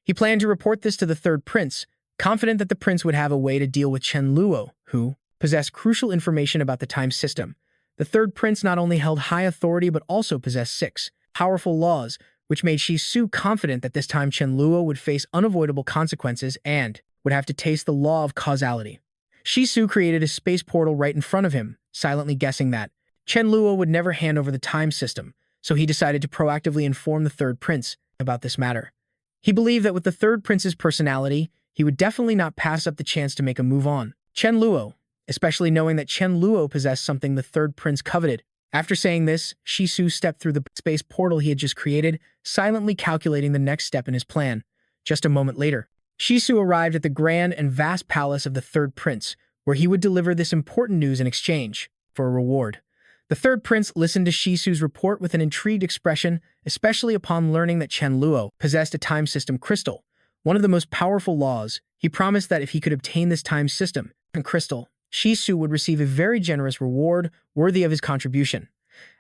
He planned to report this to the third prince, Confident that the prince would have a way to deal with Chen Luo, who possessed crucial information about the time system, the third prince not only held high authority but also possessed 6 powerful laws, which made Su confident that this time Chen Luo would face unavoidable consequences and would have to taste the law of causality. Su created a space portal right in front of him, silently guessing that Chen Luo would never hand over the time system, so he decided to proactively inform the third prince about this matter. He believed that with the third prince's personality, he would definitely not pass up the chance to make a move on Chen Luo, especially knowing that Chen Luo possessed something the third prince coveted. After saying this, Su stepped through the space portal he had just created, silently calculating the next step in his plan. Just a moment later, Su arrived at the grand and vast palace of the third prince, where he would deliver this important news in exchange for a reward. The third prince listened to Su's report with an intrigued expression, especially upon learning that Chen Luo possessed a time system crystal, one of the most powerful laws. He promised that if he could obtain this time system and crystal, Su would receive a very generous reward worthy of his contribution.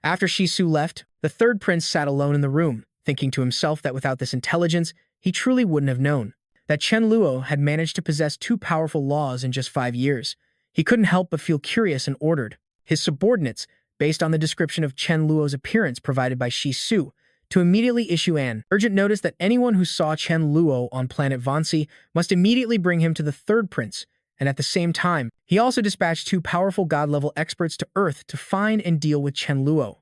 After Su left, the third prince sat alone in the room, thinking to himself that without this intelligence, he truly wouldn't have known that Chen Luo had managed to possess 2 powerful laws in just 5 years. He couldn't help but feel curious and ordered his subordinates, based on the description of Chen Luo's appearance provided by Su, to immediately issue an urgent notice that anyone who saw Chen Luo on planet Vansi must immediately bring him to the third prince, and at the same time, he also dispatched 2 powerful god-level experts to Earth to find and deal with Chen Luo.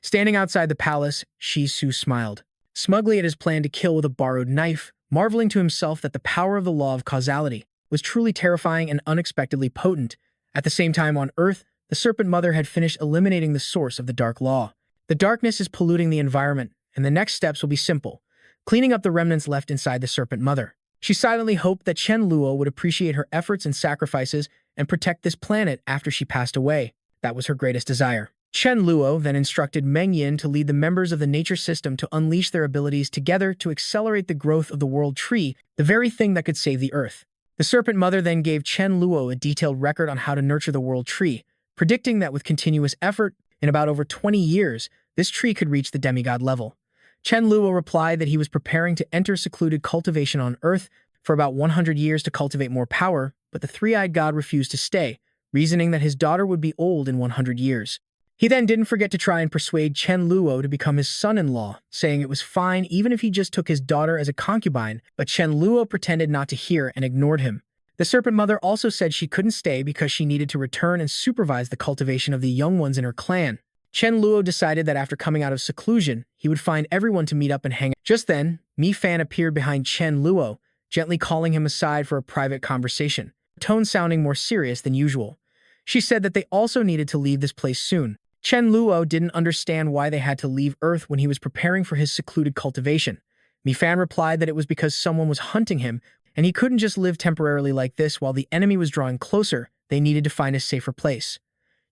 Standing outside the palace, Su smiled smugly at his plan to kill with a borrowed knife, marveling to himself that the power of the law of causality was truly terrifying and unexpectedly potent. At the same time on Earth, the Serpent Mother had finished eliminating the source of the dark law. The darkness is polluting the environment, and the next steps will be simple: cleaning up the remnants left inside the Serpent Mother. She silently hoped that Chen Luo would appreciate her efforts and sacrifices and protect this planet after she passed away. That was her greatest desire. Chen Luo then instructed Meng Yin to lead the members of the nature system to unleash their abilities together to accelerate the growth of the world tree, the very thing that could save the Earth. The Serpent Mother then gave Chen Luo a detailed record on how to nurture the world tree, predicting that with continuous effort, in about over 20 years, this tree could reach the demigod level. Chen Luo replied that he was preparing to enter secluded cultivation on Earth for about 100 years to cultivate more power, but the three-eyed god refused to stay, reasoning that his daughter would be old in 100 years. He then didn't forget to try and persuade Chen Luo to become his son-in-law, saying it was fine even if he just took his daughter as a concubine, but Chen Luo pretended not to hear and ignored him. The Serpent Mother also said she couldn't stay because she needed to return and supervise the cultivation of the young ones in her clan. Chen Luo decided that after coming out of seclusion, he would find everyone to meet up and hang out. Just then, Mi Fan appeared behind Chen Luo, gently calling him aside for a private conversation, her tone sounding more serious than usual. She said that they also needed to leave this place soon. Chen Luo didn't understand why they had to leave Earth when he was preparing for his secluded cultivation. Mi Fan replied that it was because someone was hunting him, and he couldn't just live temporarily like this while the enemy was drawing closer. They needed to find a safer place.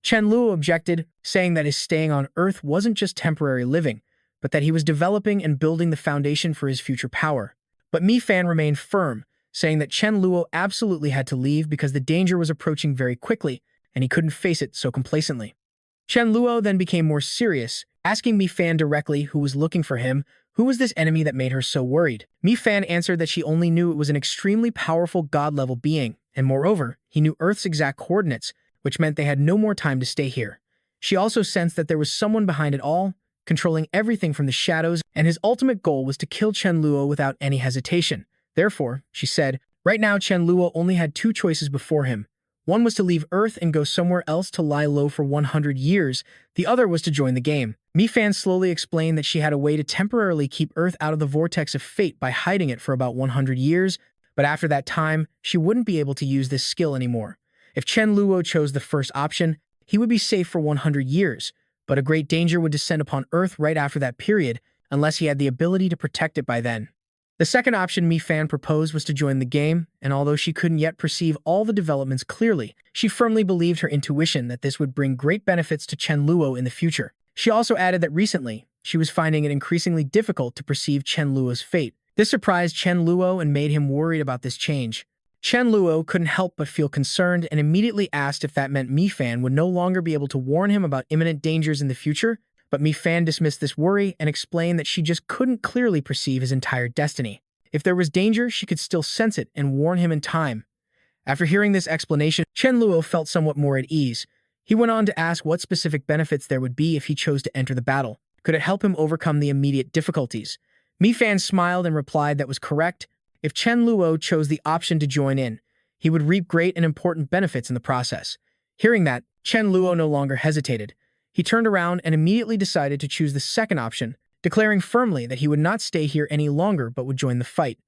Chen Luo objected, saying that his staying on Earth wasn't just temporary living, but that he was developing and building the foundation for his future power. But Mi Fan remained firm, saying that Chen Luo absolutely had to leave because the danger was approaching very quickly, and he couldn't face it so complacently. Chen Luo then became more serious, asking Mi Fan directly who was looking for him. Who was this enemy that made her so worried? Mi Fan answered that she only knew it was an extremely powerful god-level being, and moreover, he knew Earth's exact coordinates, which meant they had no more time to stay here. She also sensed that there was someone behind it all, controlling everything from the shadows, and his ultimate goal was to kill Chen Luo without any hesitation. Therefore, she said, right now Chen Luo only had 2 choices before him. One was to leave Earth and go somewhere else to lie low for 100 years. The other was to join the game. Mi Fan slowly explained that she had a way to temporarily keep Earth out of the vortex of fate by hiding it for about 100 years, but after that time, she wouldn't be able to use this skill anymore. If Chen Luo chose the first option, he would be safe for 100 years, but a great danger would descend upon Earth right after that period, unless he had the ability to protect it by then. The second option Mi Fan proposed was to join the game, and although she couldn't yet perceive all the developments clearly, she firmly believed her intuition that this would bring great benefits to Chen Luo in the future. She also added that recently, she was finding it increasingly difficult to perceive Chen Luo's fate. This surprised Chen Luo and made him worried about this change. Chen Luo couldn't help but feel concerned and immediately asked if that meant Mi Fan would no longer be able to warn him about imminent dangers in the future, but Mi Fan dismissed this worry and explained that she just couldn't clearly perceive his entire destiny. If there was danger, she could still sense it and warn him in time. After hearing this explanation, Chen Luo felt somewhat more at ease. He went on to ask what specific benefits there would be if he chose to enter the battle. Could it help him overcome the immediate difficulties? Mi Fan smiled and replied that was correct. If Chen Luo chose the option to join in, he would reap great and important benefits in the process. Hearing that, Chen Luo no longer hesitated. He turned around and immediately decided to choose the second option, declaring firmly that he would not stay here any longer but would join the fight.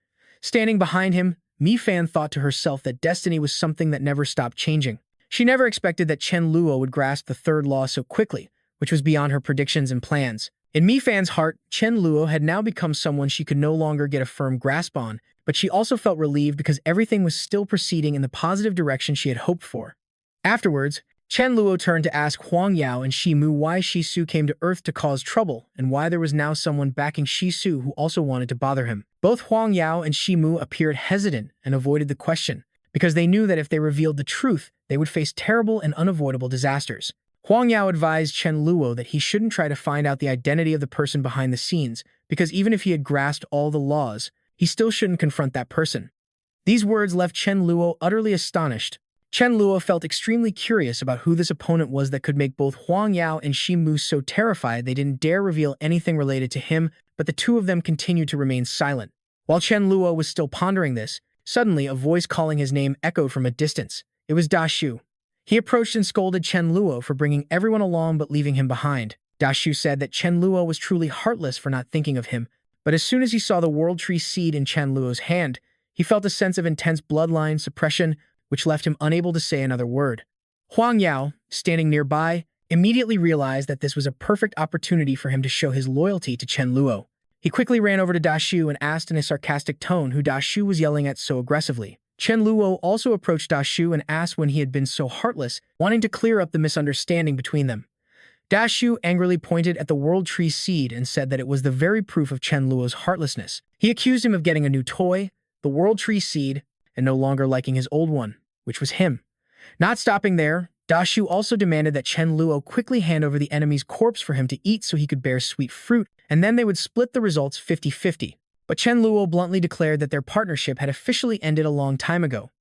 Standing behind him, Mi Fan thought to herself that destiny was something that never stopped changing. She never expected that Chen Luo would grasp the third law so quickly, which was beyond her predictions and plans. In Mi Fan's heart, Chen Luo had now become someone she could no longer get a firm grasp on, but she also felt relieved because everything was still proceeding in the positive direction she had hoped for. Afterwards, Chen Luo turned to ask Huang Yao and Shi Mu why Shi Su came to Earth to cause trouble and why there was now someone backing Shi Su who also wanted to bother him. Both Huang Yao and Shi Mu appeared hesitant and avoided the question, because they knew that if they revealed the truth, they would face terrible and unavoidable disasters. Huang Yao advised Chen Luo that he shouldn't try to find out the identity of the person behind the scenes, because even if he had grasped all the laws, he still shouldn't confront that person. These words left Chen Luo utterly astonished. Chen Luo felt extremely curious about who this opponent was that could make both Huang Yao and Shi Mu so terrified they didn't dare reveal anything related to him, but the two of them continued to remain silent. While Chen Luo was still pondering this, suddenly a voice calling his name echoed from a distance. It was Da Shu. He approached and scolded Chen Luo for bringing everyone along but leaving him behind. Da Shu said that Chen Luo was truly heartless for not thinking of him, but as soon as he saw the World Tree seed in Chen Luo's hand, he felt a sense of intense bloodline suppression, which left him unable to say another word. Huang Yao, standing nearby, immediately realized that this was a perfect opportunity for him to show his loyalty to Chen Luo. He quickly ran over to Da Shu and asked in a sarcastic tone who Da Shu was yelling at so aggressively. Chen Luo also approached Da Shu and asked when he had been so heartless, wanting to clear up the misunderstanding between them. Da Shu angrily pointed at the World Tree seed and said that it was the very proof of Chen Luo's heartlessness. He accused him of getting a new toy, the World Tree seed, and no longer liking his old one, which was him. Not stopping there, Da Shu also demanded that Chen Luo quickly hand over the enemy's corpse for him to eat so he could bear sweet fruit, and then they would split the results 50-50. But Chen Luo bluntly declared that their partnership had officially ended a long time ago.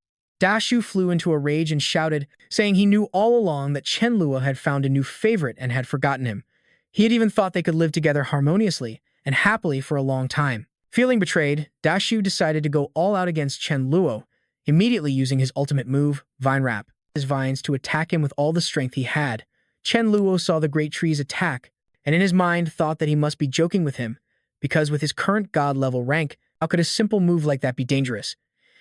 Da Shu flew into a rage and shouted, saying he knew all along that Chen Luo had found a new favorite and had forgotten him. He had even thought they could live together harmoniously and happily for a long time. Feeling betrayed, Da Shu decided to go all out against Chen Luo, immediately using his ultimate move, Vine Wrap, his vines to attack him with all the strength he had. Chen Luo saw the great tree's attack, and in his mind thought that he must be joking with him, because with his current god-level rank, how could a simple move like that be dangerous?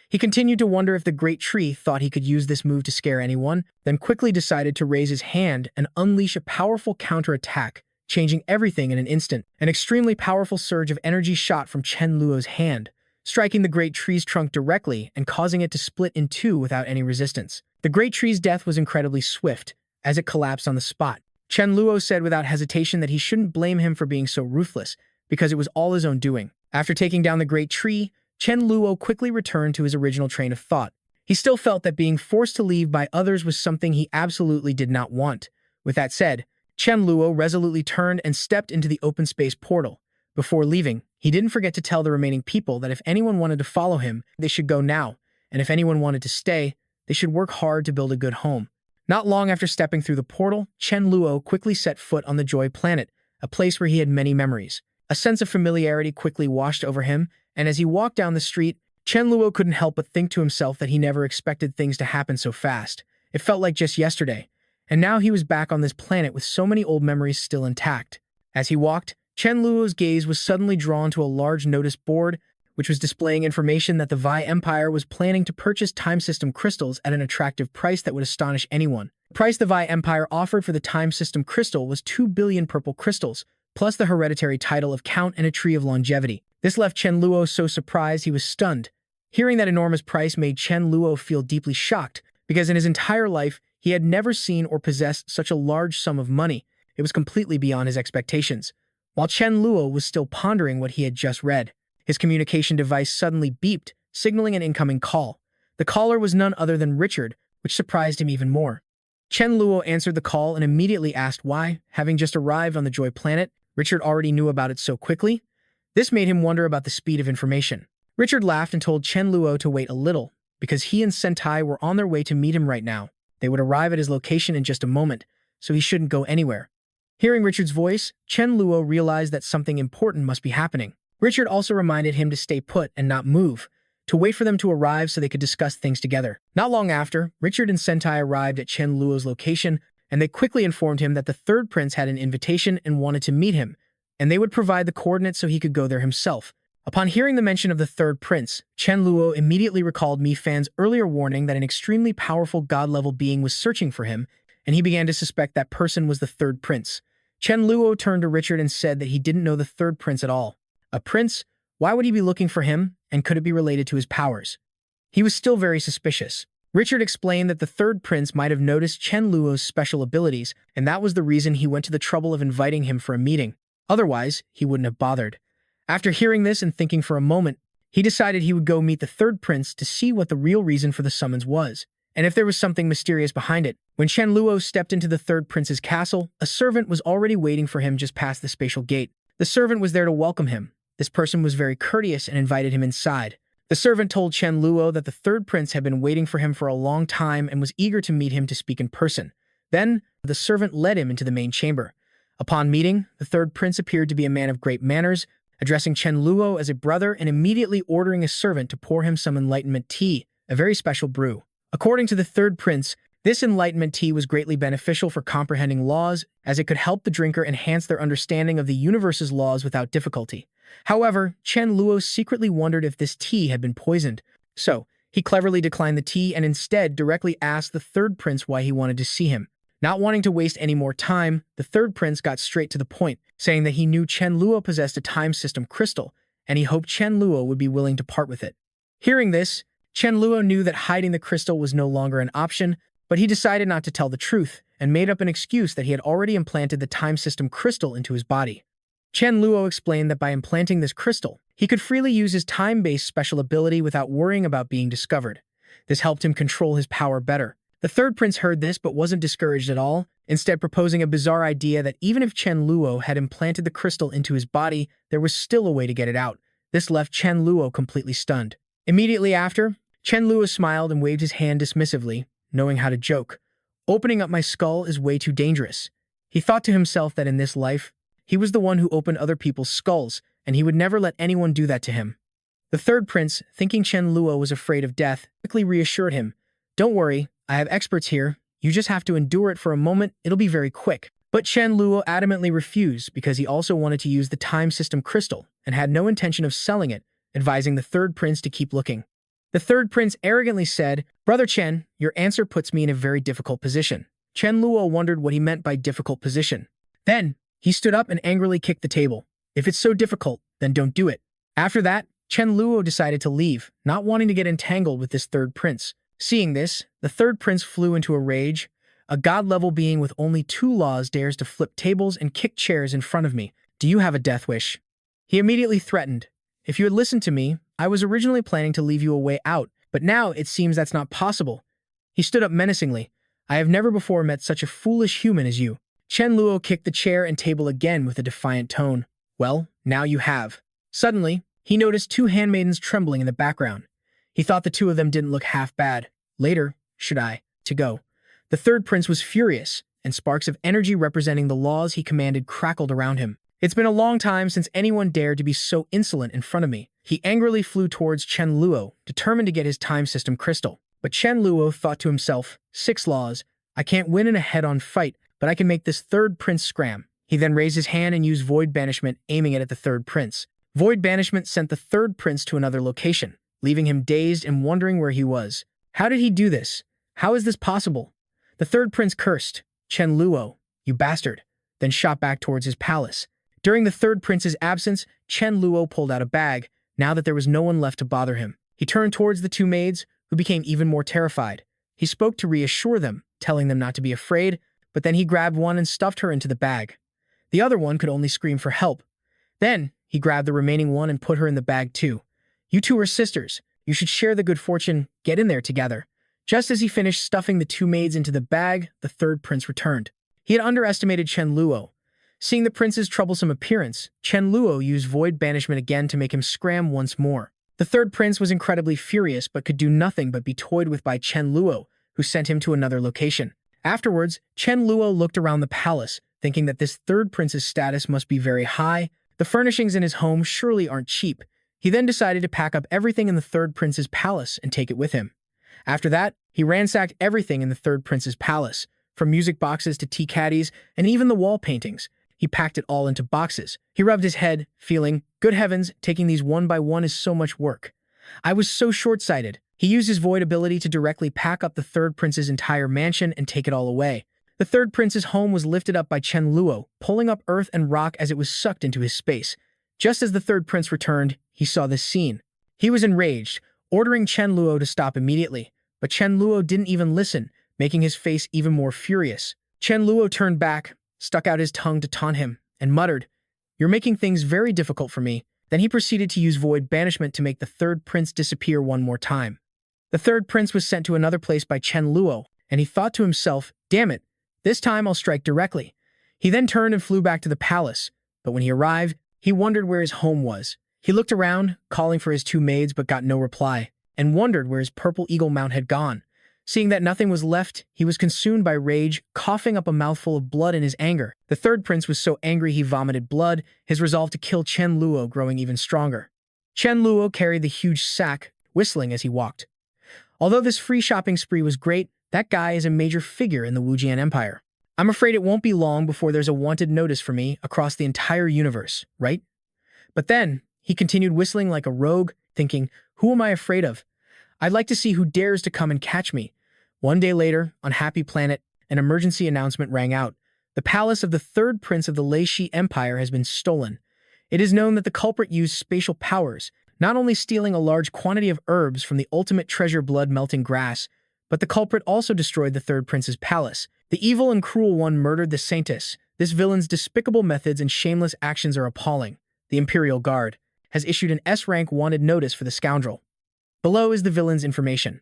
He continued to wonder if the great tree thought he could use this move to scare anyone, then quickly decided to raise his hand and unleash a powerful counterattack, changing everything in an instant. An extremely powerful surge of energy shot from Chen Luo's hand, striking the great tree's trunk directly and causing it to split in two without any resistance. The great tree's death was incredibly swift, as it collapsed on the spot. Chen Luo said without hesitation that he shouldn't blame him for being so ruthless, because it was all his own doing. After taking down the great tree, Chen Luo quickly returned to his original train of thought. He still felt that being forced to leave by others was something he absolutely did not want. With that said, Chen Luo resolutely turned and stepped into the open space portal. Before leaving, he didn't forget to tell the remaining people that if anyone wanted to follow him, they should go now, and if anyone wanted to stay, they should work hard to build a good home. Not long after stepping through the portal, Chen Luo quickly set foot on the Joy Planet, a place where he had many memories. A sense of familiarity quickly washed over him, and as he walked down the street, Chen Luo couldn't help but think to himself that he never expected things to happen so fast. It felt like just yesterday, and now he was back on this planet with so many old memories still intact. As he walked, Chen Luo's gaze was suddenly drawn to a large notice board, which was displaying information that the Vi Empire was planning to purchase time system crystals at an attractive price that would astonish anyone. The price the Vi Empire offered for the time system crystal was 2 billion purple crystals, plus the hereditary title of Count and a Tree of Longevity. This left Chen Luo so surprised he was stunned. Hearing that enormous price made Chen Luo feel deeply shocked, because in his entire life, he had never seen or possessed such a large sum of money. It was completely beyond his expectations. While Chen Luo was still pondering what he had just read, his communication device suddenly beeped, signaling an incoming call. The caller was none other than Richard, which surprised him even more. Chen Luo answered the call and immediately asked why, having just arrived on the Joy Planet, Richard already knew about it so quickly. This made him wonder about the speed of information. Richard laughed and told Chen Luo to wait a little, because he and Sentai were on their way to meet him right now. They would arrive at his location in just a moment, so he shouldn't go anywhere. Hearing Richard's voice, Chen Luo realized that something important must be happening. Richard also reminded him to stay put and not move, to wait for them to arrive so they could discuss things together. Not long after, Richard and Sentai arrived at Chen Luo's location, and they quickly informed him that the third prince had an invitation and wanted to meet him, and they would provide the coordinates so he could go there himself. Upon hearing the mention of the third prince, Chen Luo immediately recalled Mi Fan's earlier warning that an extremely powerful god-level being was searching for him, and he began to suspect that person was the third prince. Chen Luo turned to Richard and said that he didn't know the third prince at all. A prince? Why would he be looking for him, and could it be related to his powers? He was still very suspicious. Richard explained that the third prince might have noticed Chen Luo's special abilities, and that was the reason he went to the trouble of inviting him for a meeting. Otherwise, he wouldn't have bothered. After hearing this and thinking for a moment, he decided he would go meet the third prince to see what the real reason for the summons was, and if there was something mysterious behind it. When Chen Luo stepped into the third prince's castle, a servant was already waiting for him just past the spatial gate. The servant was there to welcome him. This person was very courteous and invited him inside. The servant told Chen Luo that the third prince had been waiting for him for a long time and was eager to meet him to speak in person. Then, the servant led him into the main chamber. Upon meeting, the third prince appeared to be a man of great manners, addressing Chen Luo as a brother and immediately ordering a servant to pour him some enlightenment tea, a very special brew. According to the third prince, this enlightenment tea was greatly beneficial for comprehending laws, as it could help the drinker enhance their understanding of the universe's laws without difficulty. However, Chen Luo secretly wondered if this tea had been poisoned, so he cleverly declined the tea and instead directly asked the third prince why he wanted to see him. Not wanting to waste any more time, the third prince got straight to the point, saying that he knew Chen Luo possessed a time system crystal, and he hoped Chen Luo would be willing to part with it. Hearing this, Chen Luo knew that hiding the crystal was no longer an option, but he decided not to tell the truth, and made up an excuse that he had already implanted the time system crystal into his body. Chen Luo explained that by implanting this crystal, he could freely use his time-based special ability without worrying about being discovered. This helped him control his power better. The third prince heard this but wasn't discouraged at all, instead proposing a bizarre idea that even if Chen Luo had implanted the crystal into his body, there was still a way to get it out. This left Chen Luo completely stunned. Immediately after, Chen Luo smiled and waved his hand dismissively, knowing how to joke. Opening up my skull is way too dangerous. He thought to himself that in this life, he was the one who opened other people's skulls, and he would never let anyone do that to him. The third prince, thinking Chen Luo was afraid of death, quickly reassured him. Don't worry, I have experts here. You just have to endure it for a moment, it'll be very quick. But Chen Luo adamantly refused because he also wanted to use the time system crystal and had no intention of selling it, advising the third prince to keep looking. The third prince arrogantly said, Brother Chen, your answer puts me in a very difficult position. Chen Luo wondered what he meant by difficult position. Then, he stood up and angrily kicked the table. If it's so difficult, then don't do it. After that, Chen Luo decided to leave, not wanting to get entangled with this third prince. Seeing this, the third prince flew into a rage. A god-level being with only 2 laws dares to flip tables and kick chairs in front of me. Do you have a death wish? He immediately threatened. If you had listened to me, I was originally planning to leave you a way out, but now it seems that's not possible. He stood up menacingly. I have never before met such a foolish human as you. Chen Luo kicked the chair and table again with a defiant tone. Well, now you have. Suddenly, he noticed 2 handmaidens trembling in the background. He thought the 2 of them didn't look half bad. Later, to go. The third prince was furious, and sparks of energy representing the laws he commanded crackled around him. It's been a long time since anyone dared to be so insolent in front of me. He angrily flew towards Chen Luo, determined to get his time system crystal. But Chen Luo thought to himself, 6 laws. I can't win in a head-on fight, but I can make this third prince scram. He then raised his hand and used Void Banishment, aiming it at the third prince. Void Banishment sent the third prince to another location, leaving him dazed and wondering where he was. How did he do this? How is this possible? The third prince cursed, Chen Luo, you bastard, then shot back towards his palace. During the third prince's absence, Chen Luo pulled out a bag, now that there was no one left to bother him. He turned towards the 2 maids, who became even more terrified. He spoke to reassure them, telling them not to be afraid, but then he grabbed one and stuffed her into the bag. The other one could only scream for help. Then, he grabbed the remaining one and put her in the bag too. You 2 are sisters. You should share the good fortune, get in there together. Just as he finished stuffing the 2 maids into the bag, the third prince returned. He had underestimated Chen Luo. Seeing the prince's troublesome appearance, Chen Luo used Void Banishment again to make him scram once more. The third prince was incredibly furious but could do nothing but be toyed with by Chen Luo, who sent him to another location. Afterwards, Chen Luo looked around the palace, thinking that this third prince's status must be very high. The furnishings in his home surely aren't cheap. He then decided to pack up everything in the third prince's palace and take it with him. After that, he ransacked everything in the third prince's palace, from music boxes to tea caddies and even the wall paintings. He packed it all into boxes. He rubbed his head, feeling, good heavens, taking these one by one is so much work. I was so short-sighted. He used his void ability to directly pack up the third prince's entire mansion and take it all away. The third prince's home was lifted up by Chen Luo, pulling up earth and rock as it was sucked into his space. Just as the third prince returned, he saw this scene. He was enraged, ordering Chen Luo to stop immediately, but Chen Luo didn't even listen, making his face even more furious. Chen Luo turned back, stuck out his tongue to taunt him, and muttered, "You're making things very difficult for me." Then he proceeded to use void banishment to make the third prince disappear one more time. The third prince was sent to another place by Chen Luo, and he thought to himself, "Damn it, this time I'll strike directly." He then turned and flew back to the palace, but when he arrived, he wondered where his home was. He looked around, calling for his two maids but got no reply, and wondered where his purple eagle mount had gone. Seeing that nothing was left, he was consumed by rage, coughing up a mouthful of blood in his anger. The third prince was so angry he vomited blood, his resolve to kill Chen Luo growing even stronger. Chen Luo carried the huge sack, whistling as he walked. Although this free shopping spree was great, that guy is a major figure in the Wujian Empire. I'm afraid it won't be long before there's a wanted notice for me across the entire universe, right? But then, he continued whistling like a rogue, thinking, who am I afraid of? I'd like to see who dares to come and catch me. One day later, on Happy Planet, an emergency announcement rang out. The palace of the third prince of the Leishi Empire has been stolen. It is known that the culprit used spatial powers, not only stealing a large quantity of herbs from the ultimate treasure blood-melting grass, but the culprit also destroyed the third prince's palace. The evil and cruel one murdered the saintess. This villain's despicable methods and shameless actions are appalling. The Imperial Guard has issued an S-rank wanted notice for the scoundrel. Below is the villain's information.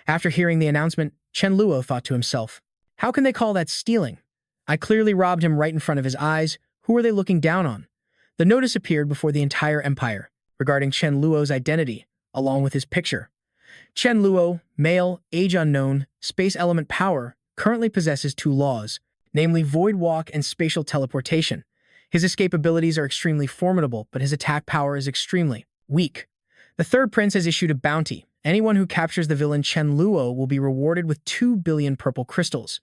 After hearing the announcement, Chen Luo thought to himself, how can they call that stealing? I clearly robbed him right in front of his eyes. Who are they looking down on? The notice appeared before the entire empire, regarding Chen Luo's identity, along with his picture. Chen Luo, male, age unknown, space element power, currently possesses two laws, namely Void Walk and Spatial Teleportation. His escape abilities are extremely formidable, but his attack power is extremely weak. The third prince has issued a bounty. Anyone who captures the villain Chen Luo will be rewarded with 2 billion purple crystals.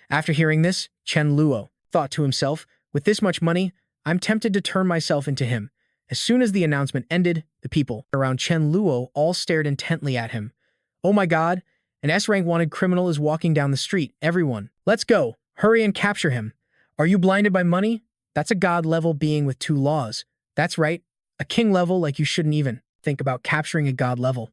After hearing this, Chen Luo thought to himself, with this much money, I'm tempted to turn myself into him. As soon as the announcement ended, the people around Chen Luo all stared intently at him. Oh my god, an S-rank wanted criminal is walking down the street. Everyone, let's go. Hurry and capture him. Are you blinded by money? That's a god-level being with 2 laws. That's right, a king level like you shouldn't even think about capturing a god level.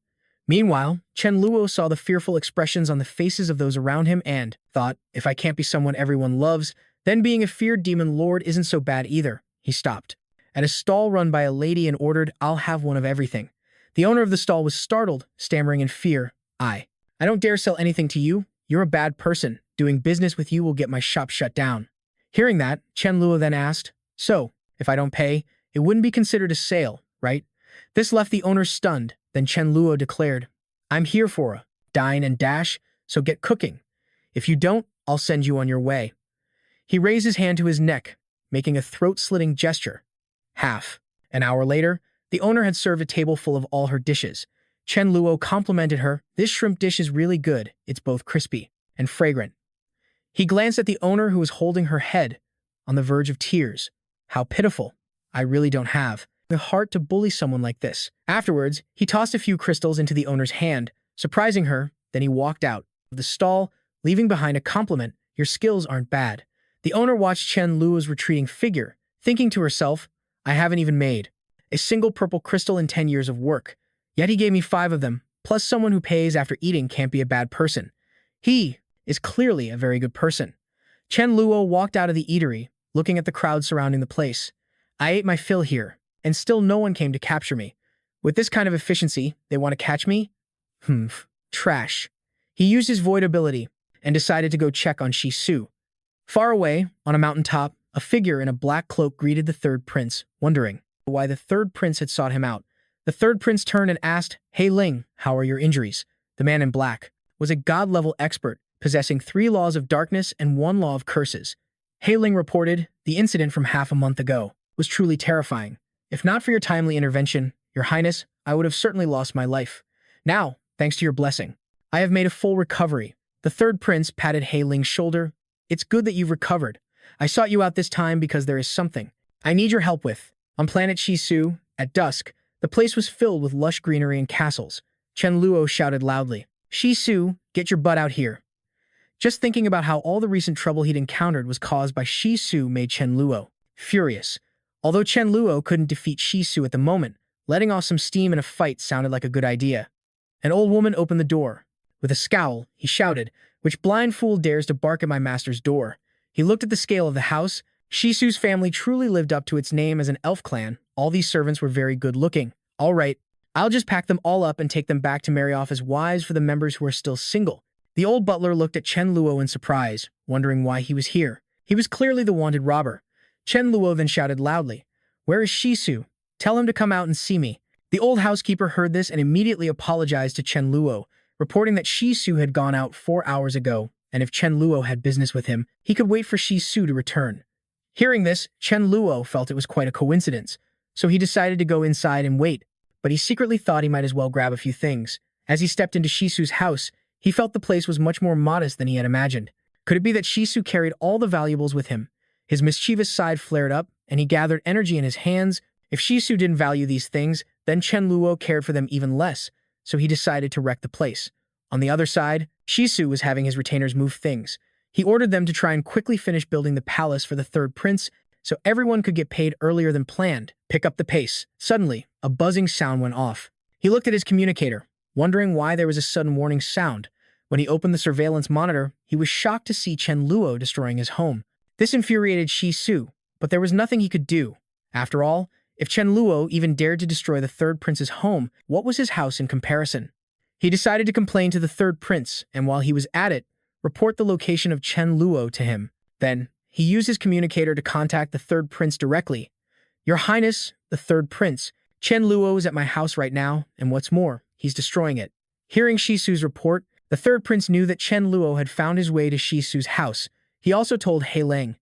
Meanwhile, Chen Luo saw the fearful expressions on the faces of those around him and thought, if I can't be someone everyone loves, then being a feared demon lord isn't so bad either. He stopped at a stall run by a lady and ordered, I'll have one of everything. The owner of the stall was startled, stammering in fear, I don't dare sell anything to you. You're a bad person. Doing business with you will get my shop shut down. Hearing that, Chen Luo then asked, so, if I don't pay, it wouldn't be considered a sale, right? This left the owner stunned. Then Chen Luo declared, I'm here for a dine and dash, so get cooking. If you don't, I'll send you on your way. He raised his hand to his neck, making a throat-slitting gesture. Half an hour later, the owner had served a table full of all her dishes. Chen Luo complimented her, this shrimp dish is really good. It's both crispy and fragrant. He glanced at the owner who was holding her head, on the verge of tears. How pitiful. I really don't have the heart to bully someone like this. Afterwards, he tossed a few crystals into the owner's hand, surprising her, then he walked out of the stall, leaving behind a compliment, your skills aren't bad. The owner watched Chen Luo's retreating figure, thinking to herself, I haven't even made a single purple crystal in 10 years of work, yet he gave me 5 of them, plus someone who pays after eating can't be a bad person. He is clearly a very good person. Chen Luo walked out of the eatery, looking at the crowd surrounding the place. I ate my fill here, and still no one came to capture me. With this kind of efficiency, they want to catch me? Trash. He used his void ability and decided to go check on Shi Su. Far away, on a mountaintop, a figure in a black cloak greeted the third prince, wondering why the third prince had sought him out. The The third prince turned and asked, "Hey Ling, how are your injuries?" The man in black was a god-level expert, possessing 3 laws of darkness and 1 law of curses. Hey Ling reported, "The incident from half a month ago was truly terrifying. If not for your timely intervention, Your Highness, I would have certainly lost my life. Now, thanks to your blessing, I have made a full recovery." The third prince patted He Ling's shoulder. "It's good that you've recovered. I sought you out this time because there is something I need your help with." On planet Shisu, at dusk, the place was filled with lush greenery and castles. Chen Luo shouted loudly, "Shisu, get your butt out here." Just thinking about how all the recent trouble he'd encountered was caused by Shisu made Chen Luo furious. Although Chen Luo couldn't defeat Shisu at the moment, letting off some steam in a fight sounded like a good idea. An old woman opened the door. With a scowl, he shouted, "Which blind fool dares to bark at my master's door?" He looked at the scale of the house. Shisu's family truly lived up to its name as an elf clan. All these servants were very good-looking. "All right, I'll just pack them all up and take them back to marry off as wives for the members who are still single." The old butler looked at Chen Luo in surprise, wondering why he was here. He was clearly the wanted robber. Chen Luo then shouted loudly, "Where is Shisu? Tell him to come out and see me." The old housekeeper heard this and immediately apologized to Chen Luo, reporting that Shisu had gone out 4 hours ago, and if Chen Luo had business with him, he could wait for Shisu to return. Hearing this, Chen Luo felt it was quite a coincidence, so he decided to go inside and wait, but he secretly thought he might as well grab a few things. As he stepped into Shisu's house, he felt the place was much more modest than he had imagined. Could it be that Shisu carried all the valuables with him? His mischievous side flared up, and he gathered energy in his hands. If Shisu didn't value these things, then Chen Luo cared for them even less, so he decided to wreck the place. On the other side, Shisu was having his retainers move things. He ordered them to try and quickly finish building the palace for the third prince, so everyone could get paid earlier than planned. Pick up the pace. Suddenly, a buzzing sound went off. He looked at his communicator, wondering why there was a sudden warning sound. When he opened the surveillance monitor, he was shocked to see Chen Luo destroying his home. This infuriated Shisu, but there was nothing he could do. After all, if Chen Luo even dared to destroy the third prince's home, what was his house in comparison? He decided to complain to the third prince, and while he was at it, report the location of Chen Luo to him. Then, he used his communicator to contact the third prince directly. "Your Highness, the third prince, Chen Luo is at my house right now, and what's more, he's destroying it." Hearing Shisu's report, the third prince knew that Chen Luo had found his way to Shisu's house. He also told He Ling.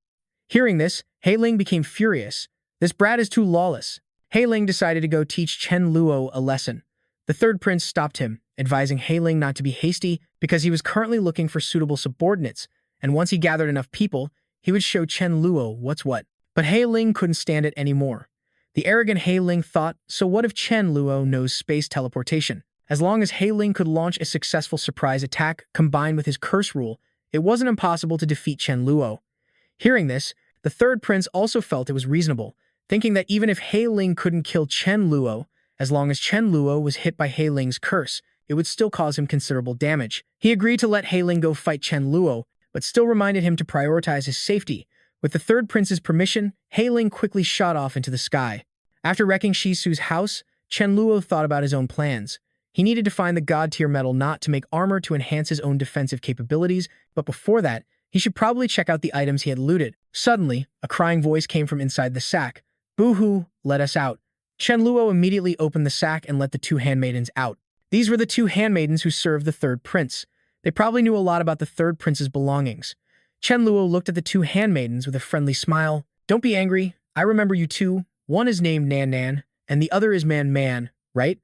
Hearing this, He Ling became furious. This brat is too lawless. He Ling decided to go teach Chen Luo a lesson. The third prince stopped him, advising He Ling not to be hasty because he was currently looking for suitable subordinates, and once he gathered enough people, he would show Chen Luo what's what. But He Ling couldn't stand it anymore. The arrogant He Ling thought, so what if Chen Luo knows space teleportation? As long as He Ling could launch a successful surprise attack combined with his curse rule, it wasn't impossible to defeat Chen Luo. Hearing this, the third prince also felt it was reasonable, thinking that even if He Ling couldn't kill Chen Luo, as long as Chen Luo was hit by He Ling's curse, it would still cause him considerable damage. He agreed to let He Ling go fight Chen Luo, but still reminded him to prioritize his safety. With the third prince's permission, He Ling quickly shot off into the sky. After wrecking Shisu's house, Chen Luo thought about his own plans. He needed to find the god-tier metal knot to make armor to enhance his own defensive capabilities, but before that, he should probably check out the items he had looted. Suddenly, a crying voice came from inside the sack. "Boo-hoo, let us out." Chen Luo immediately opened the sack and let the 2 handmaidens out. These were the 2 handmaidens who served the third prince. They probably knew a lot about the third prince's belongings. Chen Luo looked at the 2 handmaidens with a friendly smile. "Don't be angry. I remember you two. One is named Nan Nan, and the other is Man Man, right?"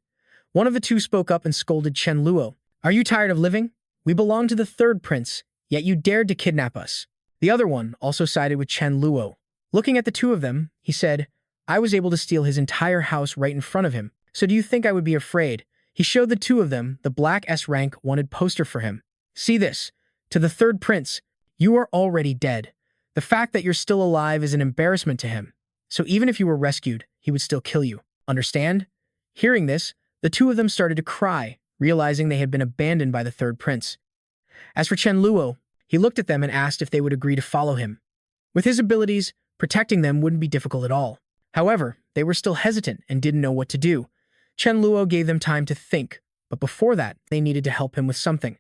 One of the 2 spoke up and scolded Chen Luo. "Are you tired of living? We belong to the third prince, yet you dared to kidnap us." The other one also sided with Chen Luo. Looking at the 2 of them, he said, "I was able to steal his entire house right in front of him, so do you think I would be afraid?" He showed the 2 of them the black S-rank wanted poster for him. "See this. To the third prince, you are already dead. The fact that you're still alive is an embarrassment to him. So even if you were rescued, he would still kill you. Understand?" Hearing this, the 2 of them started to cry, realizing they had been abandoned by the third prince. As for Chen Luo, he looked at them and asked if they would agree to follow him. With his abilities, protecting them wouldn't be difficult at all. However, they were still hesitant and didn't know what to do. Chen Luo gave them time to think, but before that, they needed to help him with something.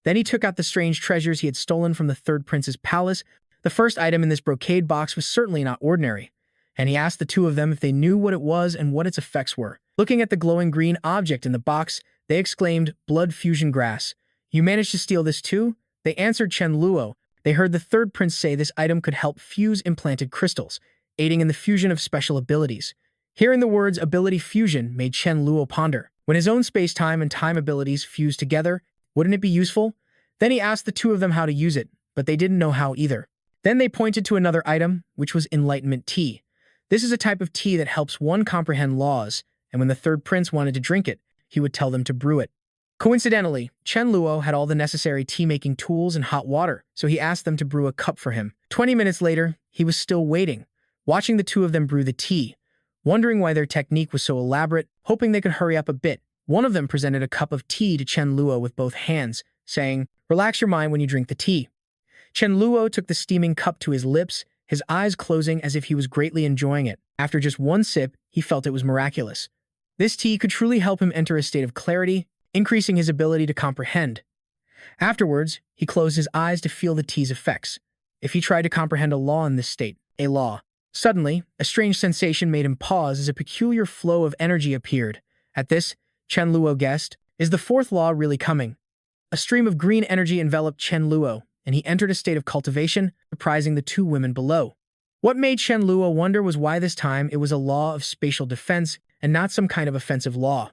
Then he took out the strange treasures he had stolen from the third prince's palace. The first item in this brocade box was certainly not ordinary, and he asked the 2 of them if they knew what it was and what its effects were. Looking at the glowing green object in the box, they exclaimed, "Blood fusion grass. You managed to steal this too?" They answered Chen Luo. They heard the third prince say this item could help fuse implanted crystals, aiding in the fusion of special abilities. Hearing the words ability fusion made Chen Luo ponder. When his own space-time and time abilities fused together, wouldn't it be useful? Then he asked the two of them how to use it, but they didn't know how either. Then they pointed to another item, which was enlightenment tea. This is a type of tea that helps one comprehend laws, and when the third prince wanted to drink it, he would tell them to brew it. Coincidentally, Chen Luo had all the necessary tea-making tools and hot water, so he asked them to brew a cup for him. 20 minutes later, he was still waiting, watching the two of them brew the tea. Wondering why their technique was so elaborate, hoping they could hurry up a bit, one of them presented a cup of tea to Chen Luo with both hands, saying, "Relax your mind when you drink the tea." Chen Luo took the steaming cup to his lips, his eyes closing as if he was greatly enjoying it. After just one sip, he felt it was miraculous. This tea could truly help him enter a state of clarity, increasing his ability to comprehend. Afterwards, he closed his eyes to feel the tea's effects. If he tried to comprehend a law in this state, a law. Suddenly, a strange sensation made him pause as a peculiar flow of energy appeared. At this, Chen Luo guessed, "Is the fourth law really coming?" A stream of green energy enveloped Chen Luo, and he entered a state of cultivation, surprising the two women below. What made Chen Luo wonder was why this time it was a law of spatial defense and not some kind of offensive law.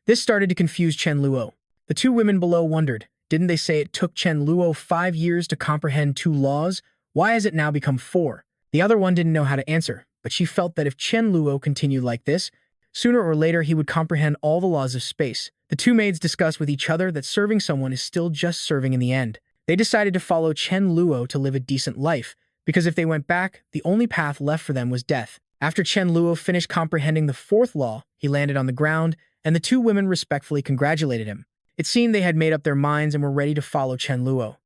This started to confuse Chen Luo. The two women below wondered, didn't they say it took Chen Luo 5 years to comprehend 2 laws? Why has it now become 4? The other one didn't know how to answer, but she felt that if Chen Luo continued like this, sooner or later he would comprehend all the laws of space. The two maids discussed with each other that serving someone is still just serving in the end. They decided to follow Chen Luo to live a decent life, because if they went back, the only path left for them was death. After Chen Luo finished comprehending the 4th law, he landed on the ground, and the two women respectfully congratulated him. It seemed they had made up their minds and were ready to follow Chen Luo.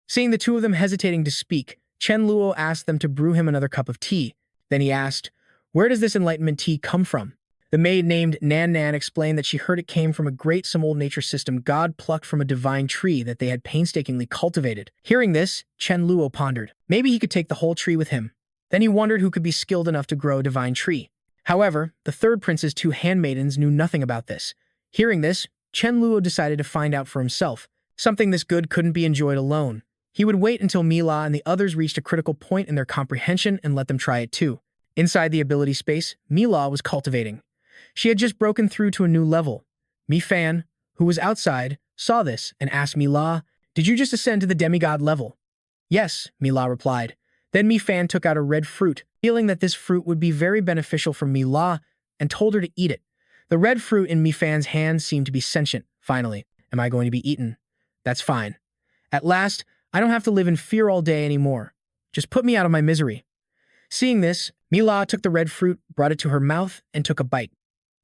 Seeing the two of them hesitating to speak, Chen Luo asked them to brew him another cup of tea. Then he asked, "Where does this enlightenment tea come from?" The maid named Nan Nan explained that she heard it came from a great some old nature system god plucked from a divine tree that they had painstakingly cultivated. Hearing this, Chen Luo pondered. Maybe he could take the whole tree with him. Then he wondered who could be skilled enough to grow a divine tree. However, the third prince's 2 handmaidens knew nothing about this. Hearing this, Chen Luo decided to find out for himself. Something this good couldn't be enjoyed alone. He would wait until Mila and the others reached a critical point in their comprehension and let them try it too. Inside the ability space, Mila was cultivating. She had just broken through to a new level. Mi Fan, who was outside, saw this and asked Mila, "Did you just ascend to the demigod level?" "Yes," Mila replied. Then Mi Fan took out a red fruit, feeling that this fruit would be very beneficial for Mila, and told her to eat it. The red fruit in Mi Fan's hand seemed to be sentient. Finally, am I going to be eaten? That's fine. At last, I don't have to live in fear all day anymore. Just put me out of my misery. Seeing this, Mila took the red fruit, brought it to her mouth, and took a bite.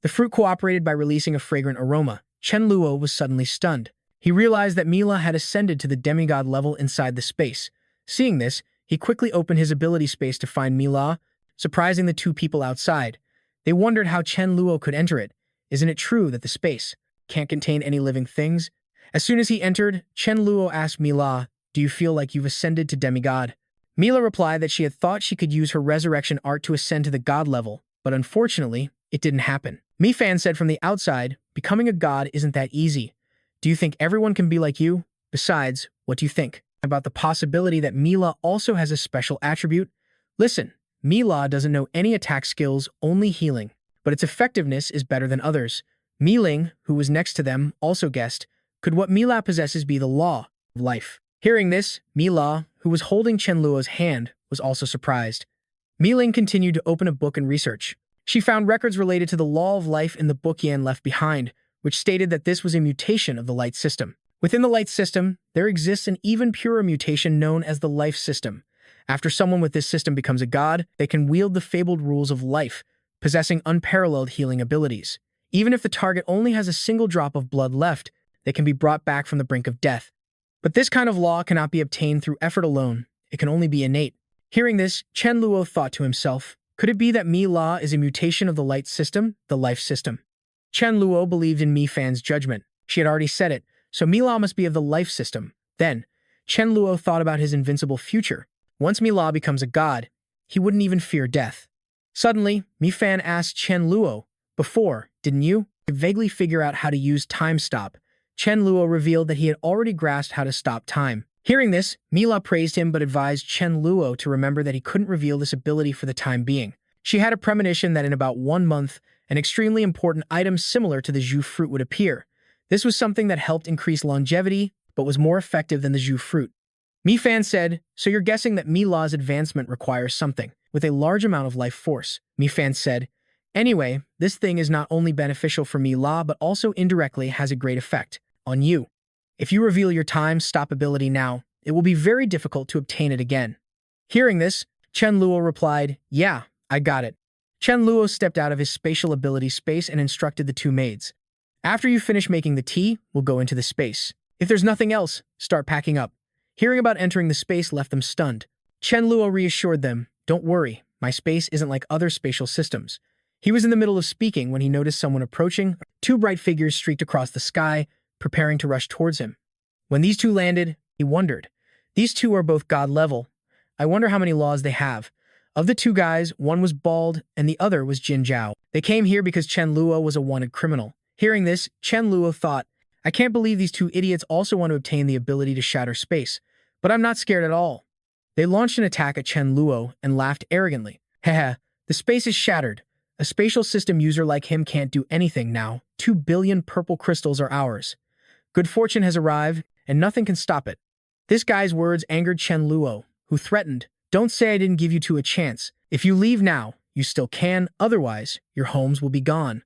The fruit cooperated by releasing a fragrant aroma. Chen Luo was suddenly stunned. He realized that Mila had ascended to the demigod level inside the space. Seeing this, he quickly opened his ability space to find Mila, surprising the two people outside. They wondered how Chen Luo could enter it. Isn't it true that the space can't contain any living things? As soon as he entered, Chen Luo asked Mila, "Do you feel like you've ascended to demigod?" Mila replied that she had thought she could use her resurrection art to ascend to the god level, but unfortunately, it didn't happen. Mi Fan said from the outside, "Becoming a god isn't that easy. Do you think everyone can be like you? Besides, what do you think about the possibility that Mila also has a special attribute? Listen, Mila doesn't know any attack skills, only healing, but its effectiveness is better than others." Mi Ling, who was next to them, also guessed, "Could what Mila possesses be the law of life?" Hearing this, Mila, who was holding Chen Luo's hand, was also surprised. Mi Ling continued to open a book and research. She found records related to the law of life in the book Yan left behind, which stated that this was a mutation of the light system. Within the light system, there exists an even purer mutation known as the life system. After someone with this system becomes a god, they can wield the fabled rules of life, possessing unparalleled healing abilities. Even if the target only has a single drop of blood left, they can be brought back from the brink of death. But this kind of law cannot be obtained through effort alone. It can only be innate. Hearing this, Chen Luo thought to himself, could it be that Mila is a mutation of the light system, the life system? Chen Luo believed in Mi Fan's judgment. She had already said it, so Mila must be of the life system. Then, Chen Luo thought about his invincible future. Once Mila becomes a god, he wouldn't even fear death. Suddenly, Mi Fan asked Chen Luo, "Before, didn't you? To vaguely figure out how to use time stop, Chen Luo revealed that he had already grasped how to stop time. Hearing this, Mila praised him but advised Chen Luo to remember that he couldn't reveal this ability for the time being. She had a premonition that in about 1 month, an extremely important item similar to the Zhu fruit would appear. This was something that helped increase longevity, but was more effective than the Zhu fruit. Mi Fan said, "So you're guessing that Mila's advancement requires something with a large amount of life force." Mi Fan said, "Anyway, this thing is not only beneficial for Mila but also indirectly has a great effect on you. If you reveal your time stop ability now, it will be very difficult to obtain it again." Hearing this, Chen Luo replied, "Yeah, I got it." Chen Luo stepped out of his spatial ability space and instructed the two maids. "After you finish making the tea, we'll go into the space. If there's nothing else, start packing up." Hearing about entering the space left them stunned. Chen Luo reassured them, "Don't worry, my space isn't like other spatial systems." He was in the middle of speaking when he noticed someone approaching. 2 bright figures streaked across the sky, preparing to rush towards him. When these two landed, he wondered. These two are both god level. I wonder how many laws they have. Of the 2 guys, one was bald and the other was Jin Zhao. They came here because Chen Luo was a wanted criminal. Hearing this, Chen Luo thought, "I can't believe these 2 idiots also want to obtain the ability to shatter space. But I'm not scared at all." They launched an attack at Chen Luo and laughed arrogantly. "Haha, the space is shattered. A spatial system user like him can't do anything now. 2 billion purple crystals are ours. Good fortune has arrived, and nothing can stop it." This guy's words angered Chen Luo, who threatened, "Don't say I didn't give you 2 a chance. If you leave now, you still can, otherwise, your homes will be gone."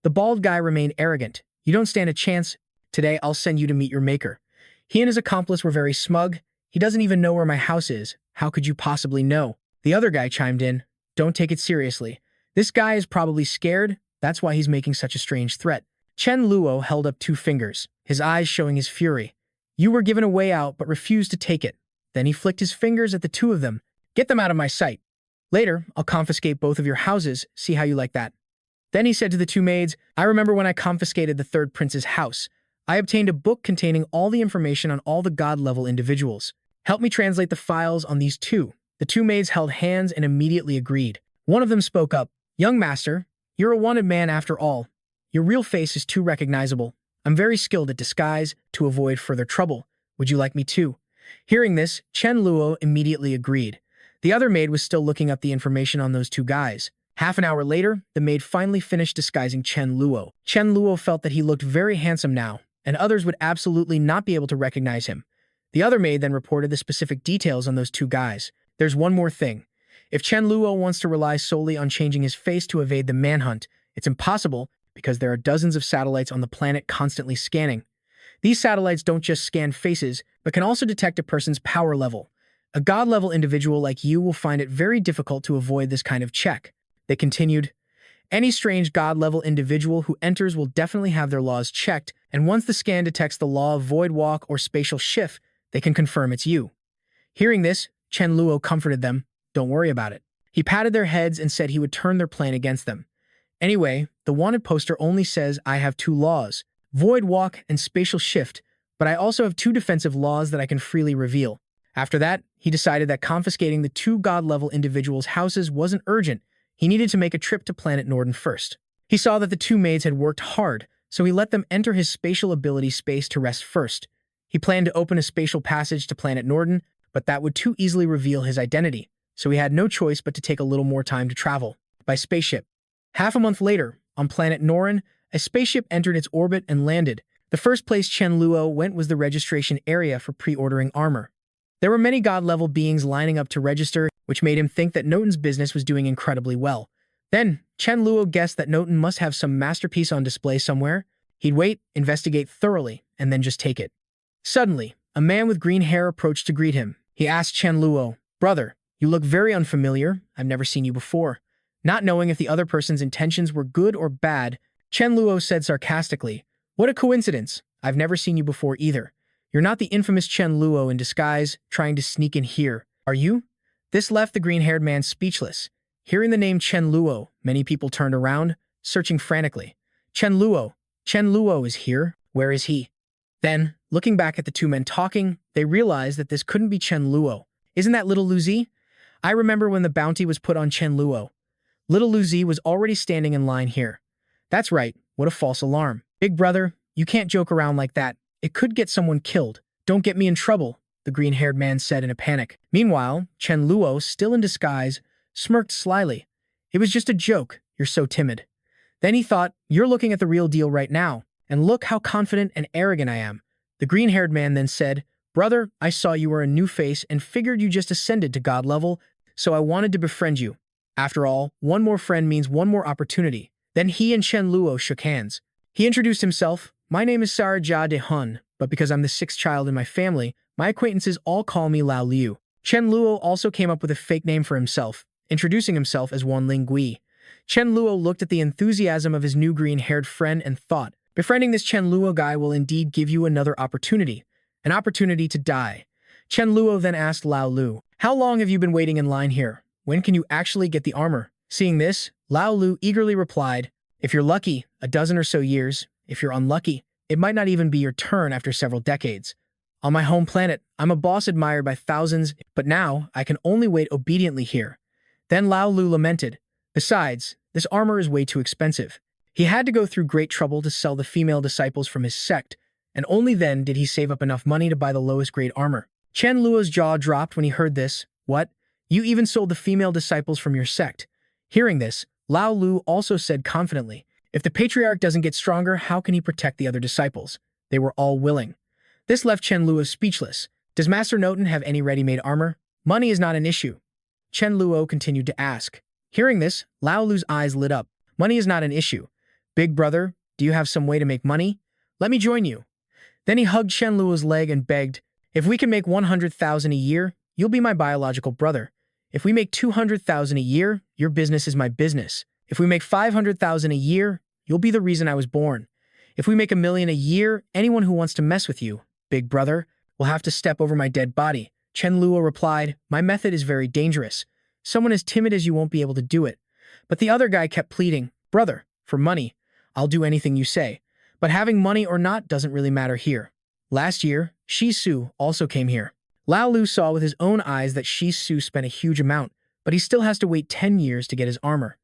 The bald guy remained arrogant. "You don't stand a chance. Today I'll send you to meet your maker." He and his accomplice were very smug. "He doesn't even know where my house is. How could you possibly know?" The other guy chimed in, "Don't take it seriously. This guy is probably scared. That's why he's making such a strange threat." Chen Luo held up 2 fingers, his eyes showing his fury. "You were given a way out but refused to take it." Then he flicked his fingers at the 2 of them. "Get them out of my sight. Later, I'll confiscate both of your houses. See how you like that." Then he said to the 2 maids, "I remember when I confiscated the 3rd prince's house. I obtained a book containing all the information on all the god-level individuals. Help me translate the files on these 2. The 2 maids held hands and immediately agreed. One of them spoke up, "Young master, you're a wanted man after all. Your real face is too recognizable. I'm very skilled at disguise to avoid further trouble. Would you like me to?" Hearing this, Chen Luo immediately agreed. The other maid was still looking up the information on those 2 guys. Half an hour later, the maid finally finished disguising Chen Luo. Chen Luo felt that he looked very handsome now, and others would absolutely not be able to recognize him. The other maid then reported the specific details on those 2 guys. There's one more thing. If Chen Luo wants to rely solely on changing his face to evade the manhunt, it's impossible because there are dozens of satellites on the planet constantly scanning. These satellites don't just scan faces, but can also detect a person's power level. A god-level individual like you will find it very difficult to avoid this kind of check. They continued, "Any strange god-level individual who enters will definitely have their laws checked, and once the scan detects the law of void walk or spatial shift, they can confirm it's you." Hearing this, Chen Luo comforted them, "Don't worry about it." He patted their heads and said he would turn their plan against them. "Anyway, the wanted poster only says I have 2 laws, void walk and spatial shift, but I also have 2 defensive laws that I can freely reveal." After that, he decided that confiscating the 2 god-level individuals' houses wasn't urgent. He needed to make a trip to Planet Norden first. He saw that the 2 maids had worked hard, so he let them enter his spatial ability space to rest first. He planned to open a spatial passage to Planet Norden, but that would too easily reveal his identity, so he had no choice but to take a little more time to travel by spaceship. Half a month later, on Planet Norden, a spaceship entered its orbit and landed. The first place Chen Luo went was the registration area for pre-ordering armor. There were many god-level beings lining up to register, which made him think that Noten's business was doing incredibly well. Then, Chen Luo guessed that Noten must have some masterpiece on display somewhere. He'd wait, investigate thoroughly, and then just take it. Suddenly, a man with green hair approached to greet him. He asked Chen Luo, "Brother, you look very unfamiliar. I've never seen you before." Not knowing if the other person's intentions were good or bad, Chen Luo said sarcastically, "What a coincidence. I've never seen you before either. You're not the infamous Chen Luo in disguise, trying to sneak in here, are you?" This left the green-haired man speechless. Hearing the name Chen Luo, many people turned around, searching frantically. Chen Luo is here. Where is he?" Then, looking back at the 2 men talking, they realized that this couldn't be Chen Luo. "Isn't that little Luzi? I remember when the bounty was put on Chen Luo. Little Luzi was already standing in line here." "That's right. What a false alarm. Big brother, you can't joke around like that. It could get someone killed. Don't get me in trouble, the green-haired man said in a panic. Meanwhile, Chen Luo, still in disguise, smirked slyly. It was just a joke. You're so timid. Then he thought, you're looking at the real deal right now, and look how confident and arrogant I am. The green-haired man then said, brother, I saw you were a new face and figured you just ascended to God level, so I wanted to befriend you. After all, one more friend means one more opportunity. Then he and Chen Luo shook hands. He introduced himself. My name is Sarajia de Hun, but because I'm the sixth child in my family, my acquaintances all call me Lao Liu. Chen Luo also came up with a fake name for himself, introducing himself as Wanling Gui. Chen Luo looked at the enthusiasm of his new green-haired friend and thought, befriending this Chen Luo guy will indeed give you another opportunity, an opportunity to die. Chen Luo then asked Lao Lu, how long have you been waiting in line here? When can you actually get the armor? Seeing this, Lao Lu eagerly replied, if you're lucky, a dozen or so years. If you're unlucky, it might not even be your turn after several decades. On my home planet, I'm a boss admired by thousands, but now I can only wait obediently here. Then Lao Lu lamented, besides, this armor is way too expensive. He had to go through great trouble to sell the female disciples from his sect, and only then did he save up enough money to buy the lowest grade armor. Chen Luo's jaw dropped when he heard this. What? You even sold the female disciples from your sect? Hearing this, Lao Lu also said confidently, if the patriarch doesn't get stronger, how can he protect the other disciples? They were all willing. This left Chen Luo speechless. Does Master Noten have any ready-made armor? Money is not an issue. Chen Luo continued to ask. Hearing this, Lao Lu's eyes lit up. Money is not an issue. Big brother, do you have some way to make money? Let me join you. Then he hugged Chen Luo's leg and begged, if we can make 100,000 a year, you'll be my biological brother. If we make 200,000 a year, your business is my business. If we make 500,000 a year, you'll be the reason I was born. If we make 1,000,000 a year, anyone who wants to mess with you, big brother, will have to step over my dead body. Chen Luo replied, my method is very dangerous. Someone as timid as you won't be able to do it. But the other guy kept pleading, brother, for money, I'll do anything you say. But having money or not doesn't really matter here. Last year, Shi Su also came here. Lao Lu saw with his own eyes that Shi Su spent a huge amount, but he still has to wait 10 years to get his armor.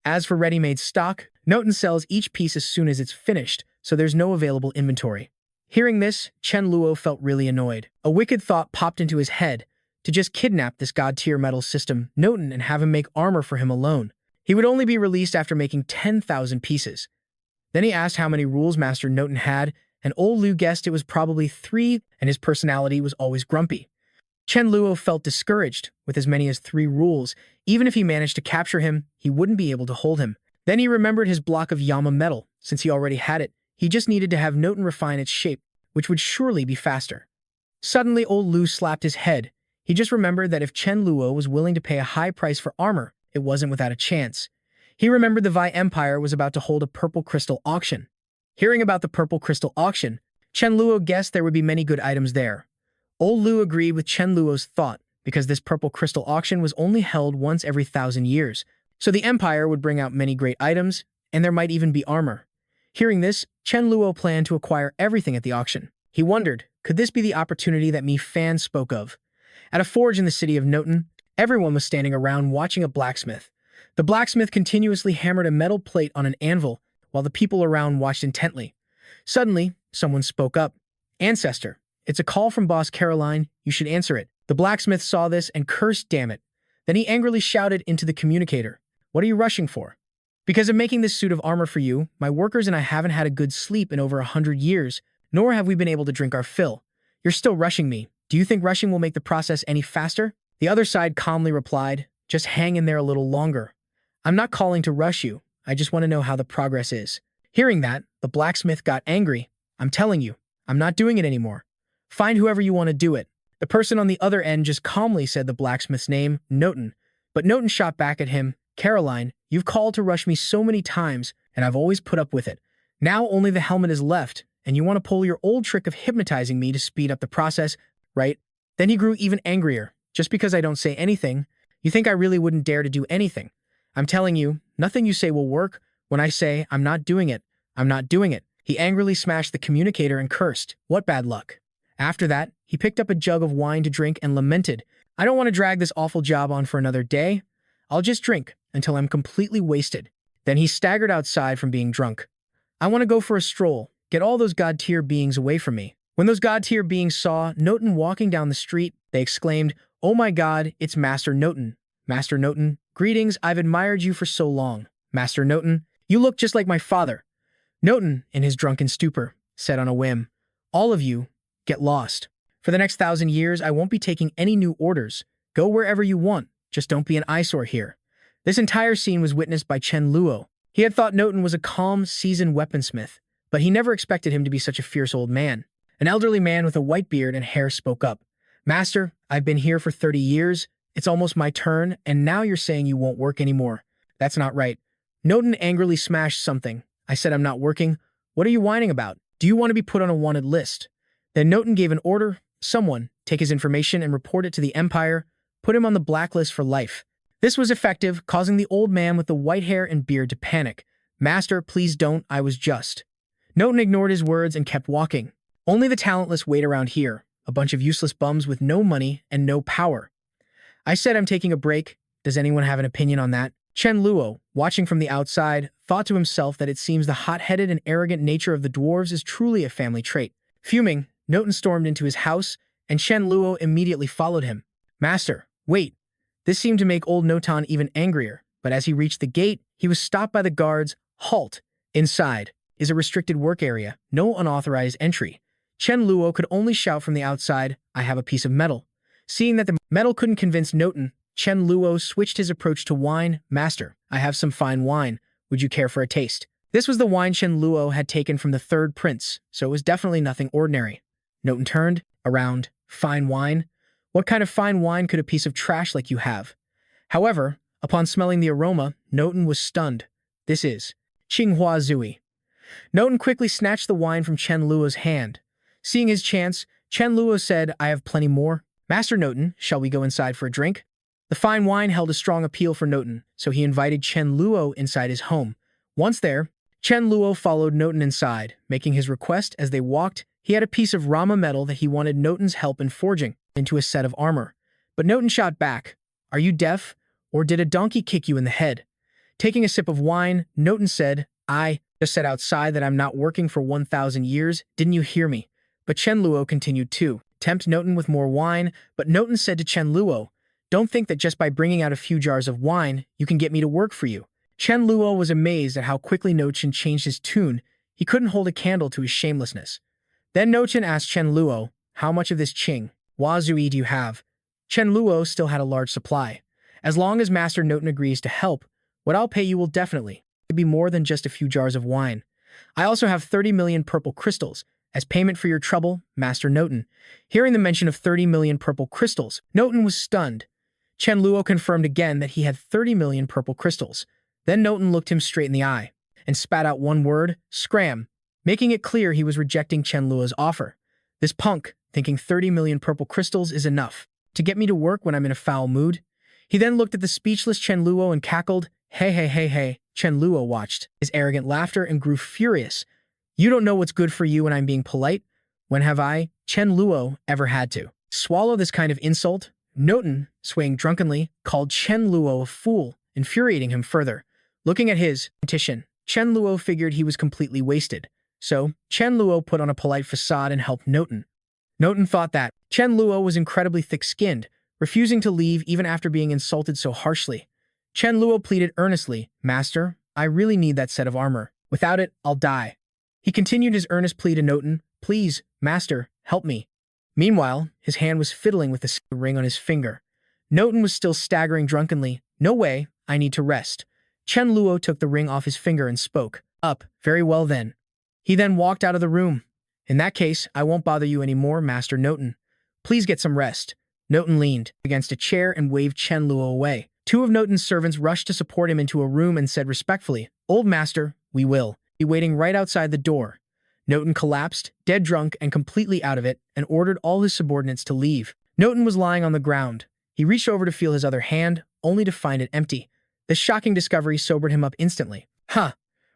As for ready-made stock, Noten sells each piece as soon as it's finished, so there's no available inventory. Hearing this, Chen Luo felt really annoyed. A wicked thought popped into his head, to just kidnap this god-tier metal system, Noten, and have him make armor for him alone. He would only be released after making 10,000 pieces. Then he asked how many rules Master Noten had, and old Lu guessed it was probably 3, and his personality was always grumpy. Chen Luo felt discouraged. With as many as 3 rules, even if he managed to capture him, he wouldn't be able to hold him. Then he remembered his block of Yama metal. Since he already had it, he just needed to have Noten refine its shape, which would surely be faster. Suddenly, old Lu slapped his head. He just remembered that if Chen Luo was willing to pay a high price for armor, it wasn't without a chance. He remembered the Vi Empire was about to hold a purple crystal auction. Hearing about the purple crystal auction, Chen Luo guessed there would be many good items there. Old Lu agreed with Chen Luo's thought, because this purple crystal auction was only held once every 1,000 years, so the Empire would bring out many great items, and there might even be armor. Hearing this, Chen Luo planned to acquire everything at the auction. He wondered, could this be the opportunity that Mi Fan spoke of? At a forge in the city of Noten, everyone was standing around watching a blacksmith. The blacksmith continuously hammered a metal plate on an anvil, while the people around watched intently. Suddenly, someone spoke up. Ancestor, it's a call from Boss Caroline, you should answer it. The blacksmith saw this and cursed, damn it. Then he angrily shouted into the communicator, what are you rushing for? Because of making this suit of armor for you, my workers and I haven't had a good sleep in over 100 years, nor have we been able to drink our fill. You're still rushing me. Do you think rushing will make the process any faster? The other side calmly replied, just hang in there a little longer. I'm not calling to rush you. I just want to know how the progress is. Hearing that, the blacksmith got angry. I'm telling you, I'm not doing it anymore. Find whoever you want to do it. The person on the other end just calmly said the blacksmith's name, Noten. But Noten shot back at him, Caroline, you've called to rush me so many times, and I've always put up with it. Now only the helmet is left, and you want to pull your old trick of hypnotizing me to speed up the process, right? Then he grew even angrier. Just because I don't say anything, you think I really wouldn't dare to do anything. I'm telling you, nothing you say will work. When I say, I'm not doing it, I'm not doing it. He angrily smashed the communicator and cursed. What bad luck. After that, he picked up a jug of wine to drink and lamented, I don't want to drag this awful job on for another day. I'll just drink until I'm completely wasted. Then he staggered outside from being drunk. I want to go for a stroll. Get all those god-tier beings away from me. When those god-tier beings saw Noten walking down the street, they exclaimed, "Oh my god, it's Master Noten. Master Noten, greetings, I've admired you for so long. Master Noten, you look just like my father." Noten, in his drunken stupor, said on a whim, "All of you, get lost. For the next 1,000 years, I won't be taking any new orders. Go wherever you want, just don't be an eyesore here." This entire scene was witnessed by Chen Luo. He had thought Noten was a calm, seasoned weaponsmith, but he never expected him to be such a fierce old man. An elderly man with a white beard and hair spoke up. "Master, I've been here for 30 years. It's almost my turn, and now you're saying you won't work anymore. That's not right." Noten angrily smashed something. "I said I'm not working. What are you whining about? Do you want to be put on a wanted list?" Then Noten gave an order. "Someone, take his information and report it to the Empire. Put him on the blacklist for life." This was effective, causing the old man with the white hair and beard to panic. "Master, please don't, I was just." Noten ignored his words and kept walking. "Only the talentless wait around here, a bunch of useless bums with no money and no power. I said I'm taking a break. Does anyone have an opinion on that?" Chen Luo, watching from the outside, thought to himself that it seems the hot-headed and arrogant nature of the dwarves is truly a family trait. Fuming, Noten stormed into his house, and Chen Luo immediately followed him. "Master, wait." This seemed to make old Notan even angrier, but as he reached the gate, he was stopped by the guards. "Halt! Inside is a restricted work area, no unauthorized entry." Chen Luo could only shout from the outside, "I have a piece of metal." Seeing that the metal couldn't convince Noten, Chen Luo switched his approach to wine. "Master, I have some fine wine. Would you care for a taste?" This was the wine Chen Luo had taken from the third prince, so it was definitely nothing ordinary. Noten turned around. "Fine wine? What kind of fine wine could a piece of trash like you have?" However, upon smelling the aroma, Noten was stunned. "This is Qinghua Zui." Noten quickly snatched the wine from Chen Luo's hand. Seeing his chance, Chen Luo said, "I have plenty more. Master Noten, shall we go inside for a drink?" The fine wine held a strong appeal for Noten, so he invited Chen Luo inside his home. Once there, Chen Luo followed Noten inside, making his request as they walked. He had a piece of Rama metal that he wanted Noten's help in forging into a set of armor. But Noten shot back, "Are you deaf? Or did a donkey kick you in the head?" Taking a sip of wine, Noten said, "I just said outside that I'm not working for 1,000 years. Didn't you hear me?" But Chen Luo continued to tempt Noten with more wine, but Noten said to Chen Luo, "Don't think that just by bringing out a few jars of wine, you can get me to work for you." Chen Luo was amazed at how quickly Noten changed his tune. He couldn't hold a candle to his shamelessness. Then Noten asked Chen Luo, "How much of this Qinghua Zui do you have?" Chen Luo still had a large supply. "As long as Master Noten agrees to help, what I'll pay you will definitely be more than just a few jars of wine. I also have 30 million purple crystals. As payment for your trouble, Master Noten." Hearing the mention of 30 million purple crystals, Noten was stunned. Chen Luo confirmed again that he had 30 million purple crystals. Then Noten looked him straight in the eye and spat out one word, "Scram," making it clear he was rejecting Chen Luo's offer. This punk, thinking 30 million purple crystals is enough to get me to work when I'm in a foul mood. He then looked at the speechless Chen Luo and cackled, "Hey, hey, hey, hey." Chen Luo watched his arrogant laughter and grew furious. "You don't know what's good for you and I'm being polite? When have I, Chen Luo, ever had to swallow this kind of insult?" Noten, swaying drunkenly, called Chen Luo a fool, infuriating him further. Looking at his competition, Chen Luo figured he was completely wasted. So, Chen Luo put on a polite facade and helped Noten. Noten thought that Chen Luo was incredibly thick-skinned, refusing to leave even after being insulted so harshly. Chen Luo pleaded earnestly, "Master, I really need that set of armor. Without it, I'll die." He continued his earnest plea to Noten, "Please, Master, help me." Meanwhile, his hand was fiddling with the ring on his finger. Noten was still staggering drunkenly. "No way, I need to rest." Chen Luo took the ring off his finger and spoke up, "Very well then." He then walked out of the room. "In that case, I won't bother you anymore, Master Noten. Please get some rest." Noten leaned against a chair and waved Chen Luo away. Two of Noten's servants rushed to support him into a room and said respectfully, "Old Master, we will be waiting right outside the door." Noten collapsed, dead drunk and completely out of it, and ordered all his subordinates to leave. Noten was lying on the ground. He reached over to feel his other hand, only to find it empty. This shocking discovery sobered him up instantly. "Huh,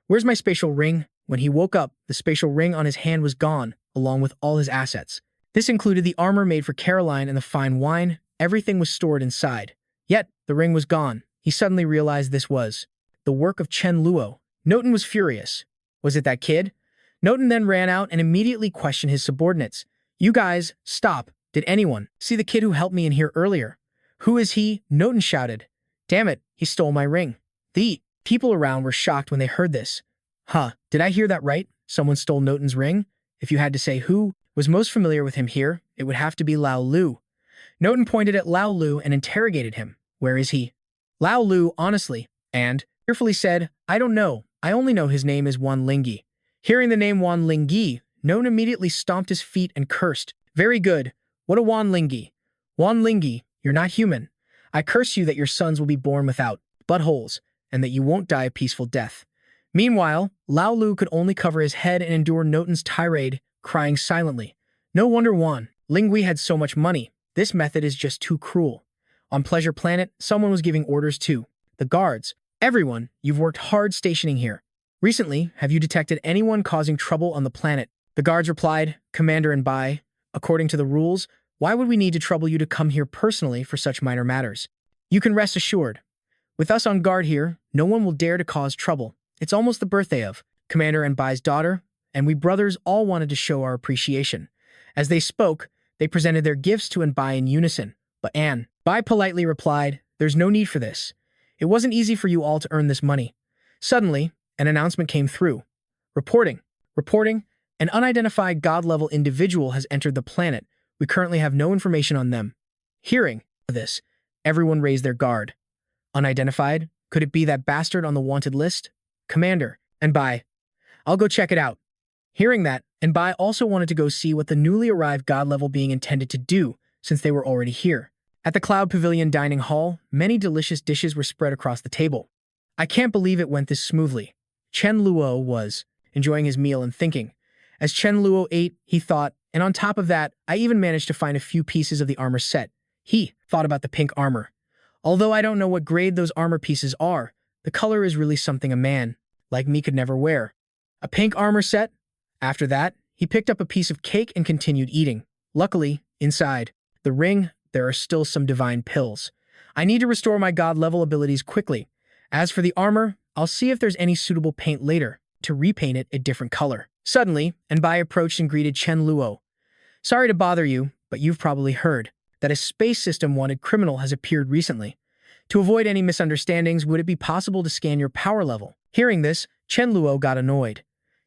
where's my spatial ring?" When he woke up, the spatial ring on his hand was gone, along with all his assets. This included the armor made for Caroline and the fine wine. Everything was stored inside. Yet, the ring was gone. He suddenly realized this was the work of Chen Luo. Noten was furious. Was it that kid? Noten then ran out and immediately questioned his subordinates. You guys, stop. Did anyone see the kid who helped me in here earlier? Who is he? Noten shouted. Damn it, he stole my ring. The people around were shocked when they heard this. Huh, did I hear that right? Someone stole Noten's ring? If you had to say who was most familiar with him here, it would have to be Lao Lu. Noten pointed at Lao Lu and interrogated him. Where is he? Lao Lu, honestly, and fearfully said, I don't know. I only know his name is Wan Lingyi. Hearing the name Wan Lingyi, Noten immediately stomped his feet and cursed. Very good. What a Wan Lingyi. Wan Lingyi, you're not human. I curse you that your sons will be born without buttholes, and that you won't die a peaceful death. Meanwhile, Lao Lu could only cover his head and endure Noten's tirade, crying silently. No wonder Wan Lingyi had so much money. This method is just too cruel. On Pleasure Planet, someone was giving orders to the guards. Everyone, you've worked hard stationing here. Recently, have you detected anyone causing trouble on the planet? The guards replied, Commander and Bai, according to the rules, why would we need to trouble you to come here personally for such minor matters? You can rest assured. With us on guard here, no one will dare to cause trouble. It's almost the birthday of Commander and Bai's daughter, and we brothers all wanted to show our appreciation. As they spoke, they presented their gifts to Bai in unison, but Bai politely replied, There's no need for this. It wasn't easy for you all to earn this money. Suddenly, an announcement came through. Reporting, an unidentified god-level individual has entered the planet. We currently have no information on them. Hearing this, everyone raised their guard. Unidentified? Could it be that bastard on the wanted list? Commander, and Bai. I'll go check it out. Hearing that, and Bai also wanted to go see what the newly arrived god-level being intended to do, since they were already here. At the Cloud Pavilion dining hall, many delicious dishes were spread across the table. I can't believe it went this smoothly. Chen Luo was enjoying his meal and thinking. As Chen Luo ate, he thought, and on top of that, I even managed to find a few pieces of the armor set. He thought about the pink armor. Although I don't know what grade those armor pieces are, the color is really something a man like me could never wear. A pink armor set? After that, he picked up a piece of cake and continued eating. Luckily, inside the ring, there are still some divine pills. I need to restore my god-level abilities quickly. As for the armor, I'll see if there's any suitable paint later to repaint it a different color. Suddenly, Bai approached and greeted Chen Luo. Sorry to bother you, but you've probably heard that a space system-wanted criminal has appeared recently. To avoid any misunderstandings, would it be possible to scan your power level? Hearing this, Chen Luo got annoyed.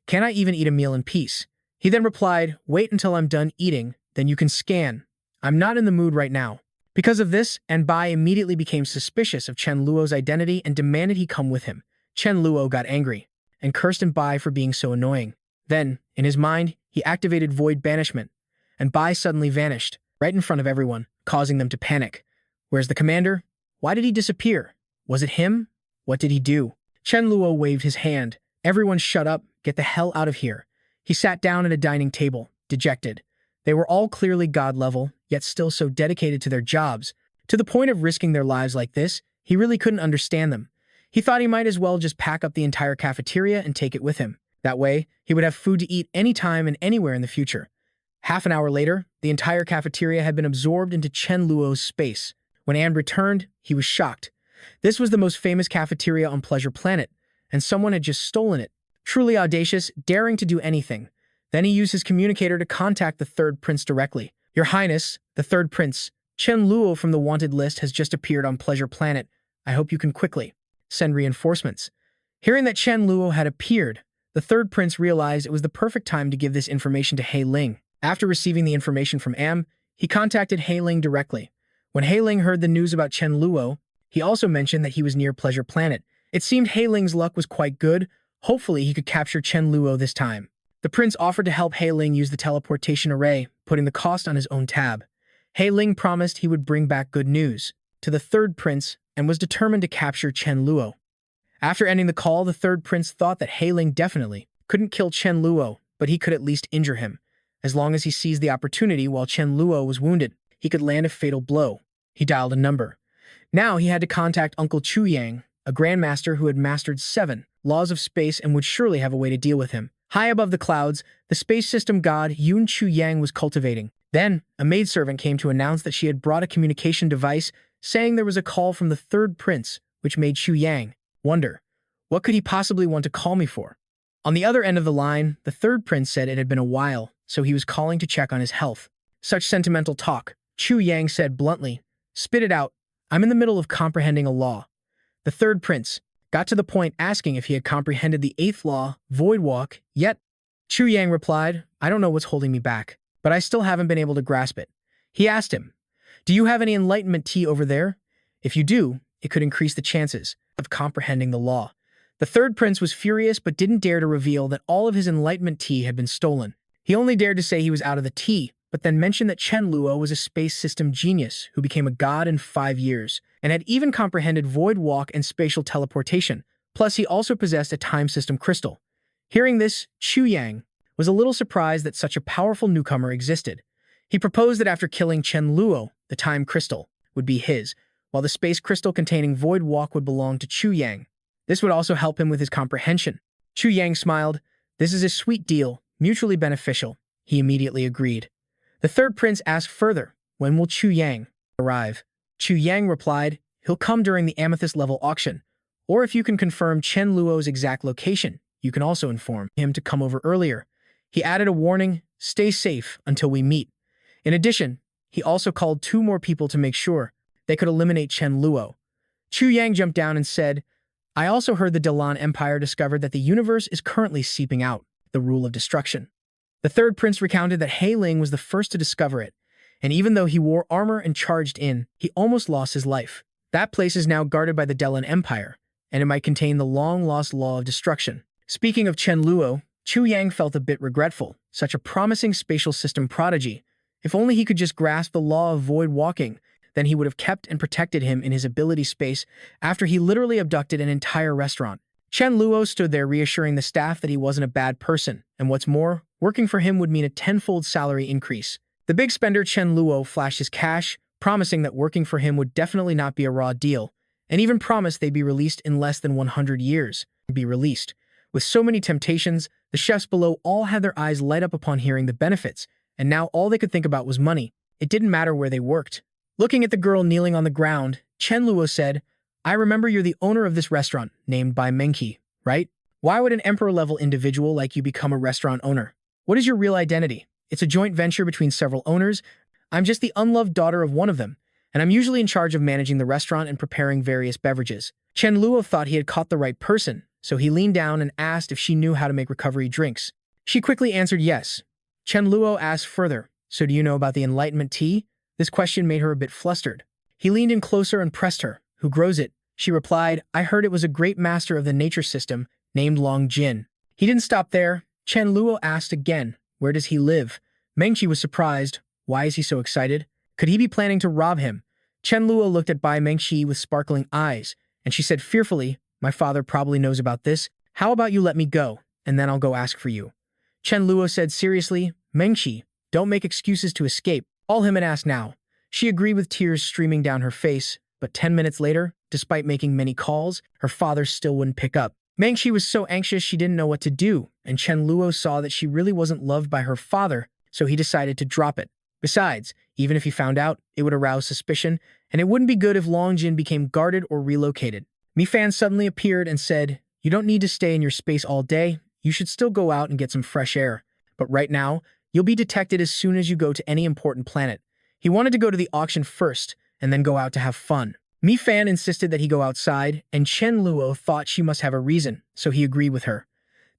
Can I even eat a meal in peace? He then replied, Wait until I'm done eating, then you can scan. I'm not in the mood right now. Because of this, Bai immediately became suspicious of Chen Luo's identity and demanded he come with him. Chen Luo got angry and cursed Bai for being so annoying. Then, in his mind, he activated Void Banishment, and Bai suddenly vanished, right in front of everyone, causing them to panic. Where's the commander? Why did he disappear? Was it him? What did he do? Chen Luo waved his hand. Everyone shut up, get the hell out of here. He sat down at a dining table, dejected. They were all clearly god level, yet still so dedicated to their jobs. To the point of risking their lives like this, he really couldn't understand them. He thought he might as well just pack up the entire cafeteria and take it with him. That way, he would have food to eat anytime and anywhere in the future. Half an hour later, the entire cafeteria had been absorbed into Chen Luo's space. When Anne returned, he was shocked. This was the most famous cafeteria on Pleasure Planet, and someone had just stolen it. Truly audacious, daring to do anything. Then he used his communicator to contact the third prince directly. Your Highness, the third prince, Chen Luo from the wanted list has just appeared on Pleasure Planet. I hope you can quickly send reinforcements. Hearing that Chen Luo had appeared, the third prince realized it was the perfect time to give this information to He Ling. After receiving the information from Am, he contacted He Ling directly. When He Ling heard the news about Chen Luo, he also mentioned that he was near Pleasure Planet. It seemed He Ling's luck was quite good. Hopefully he could capture Chen Luo this time. The prince offered to help He Ling use the teleportation array, putting the cost on his own tab. He Ling promised he would bring back good news to the third prince and was determined to capture Chen Luo. After ending the call, the third prince thought that He Ling definitely couldn't kill Chen Luo, but he could at least injure him. As long as he seized the opportunity while Chen Luo was wounded, he could land a fatal blow. He dialed a number. Now he had to contact Uncle Chu Yang, a grandmaster who had mastered 7 laws of space and would surely have a way to deal with him. High above the clouds, the space system god Yun Chu Yang was cultivating. Then, a maidservant came to announce that she had brought a communication device saying there was a call from the third prince, which made Chu Yang wonder, what could he possibly want to call me for? On the other end of the line, the third prince said it had been a while, so he was calling to check on his health. Such sentimental talk, Chu Yang said bluntly. Spit it out. I'm in the middle of comprehending a law. The third prince got to the point asking if he had comprehended the eighth law, void walk, yet. Chu Yang replied, I don't know what's holding me back, but I still haven't been able to grasp it. He asked him, do you have any enlightenment tea over there? If you do, it could increase the chances of comprehending the law. The third prince was furious but didn't dare to reveal that all of his enlightenment tea had been stolen. He only dared to say he was out of the tea, but then mentioned that Chen Luo was a space system genius who became a god in 5 years, and had even comprehended void walk and spatial teleportation. Plus, he also possessed a time system crystal. Hearing this, Chu Yang was a little surprised that such a powerful newcomer existed. He proposed that after killing Chen Luo, the time crystal would be his, while the space crystal containing void walk would belong to Chu Yang. This would also help him with his comprehension. Chu Yang smiled. This is a sweet deal, mutually beneficial. He immediately agreed. The third prince asked further, when will Chu Yang arrive? Chu Yang replied, he'll come during the amethyst level auction, or if you can confirm Chen Luo's exact location, you can also inform him to come over earlier. He added a warning, stay safe until we meet. In addition, he also called 2 more people to make sure they could eliminate Chen Luo. Chu Yang jumped down and said, I also heard the Delan Empire discovered that the universe is currently seeping out, the rule of destruction. The third prince recounted that He Ling was the first to discover it, and even though he wore armor and charged in, he almost lost his life. That place is now guarded by the Delan Empire, and it might contain the long-lost law of destruction. Speaking of Chen Luo, Chu Yang felt a bit regretful. Such a promising spatial system prodigy. If only he could just grasp the law of void walking, then he would have kept and protected him in his ability space after he literally abducted an entire restaurant. Chen Luo stood there reassuring the staff that he wasn't a bad person, and what's more, working for him would mean a 10-fold salary increase. The big spender Chen Luo flashed his cash, promising that working for him would definitely not be a raw deal, and even promised they'd be released in less than 100 years. With so many temptations, the chefs below all had their eyes light up upon hearing the benefits, and now all they could think about was money. It didn't matter where they worked. Looking at the girl kneeling on the ground, Chen Luo said, I remember you're the owner of this restaurant, named by Menqi, right? Why would an emperor-level individual like you become a restaurant owner? What is your real identity? It's a joint venture between several owners. I'm just the unloved daughter of one of them, and I'm usually in charge of managing the restaurant and preparing various beverages. Chen Luo thought he had caught the right person, so he leaned down and asked if she knew how to make recovery drinks. She quickly answered yes. Chen Luo asked further, so do you know about the enlightenment tea? This question made her a bit flustered. He leaned in closer and pressed her. Who grows it? She replied, I heard it was a great master of the nature system named Long Jin. He didn't stop there. Chen Luo asked again, where does he live? Mengqi was surprised. Why is he so excited? Could he be planning to rob him? Chen Luo looked at Bai Mengqi with sparkling eyes, and she said fearfully, my father probably knows about this. How about you let me go, and then I'll go ask for you. Chen Luo said seriously, Mengqi, don't make excuses to escape. Call him and ask now. She agreed with tears streaming down her face, but 10 minutes later, despite making many calls, her father still wouldn't pick up. Mengqi was so anxious she didn't know what to do, and Chen Luo saw that she really wasn't loved by her father, so he decided to drop it. Besides, even if he found out, it would arouse suspicion, and it wouldn't be good if Long Jin became guarded or relocated. Mi Fan suddenly appeared and said, you don't need to stay in your space all day, you should still go out and get some fresh air. But right now, you'll be detected as soon as you go to any important planet. He wanted to go to the auction first, and then go out to have fun. Mi Fan insisted that he go outside, and Chen Luo thought she must have a reason, so he agreed with her.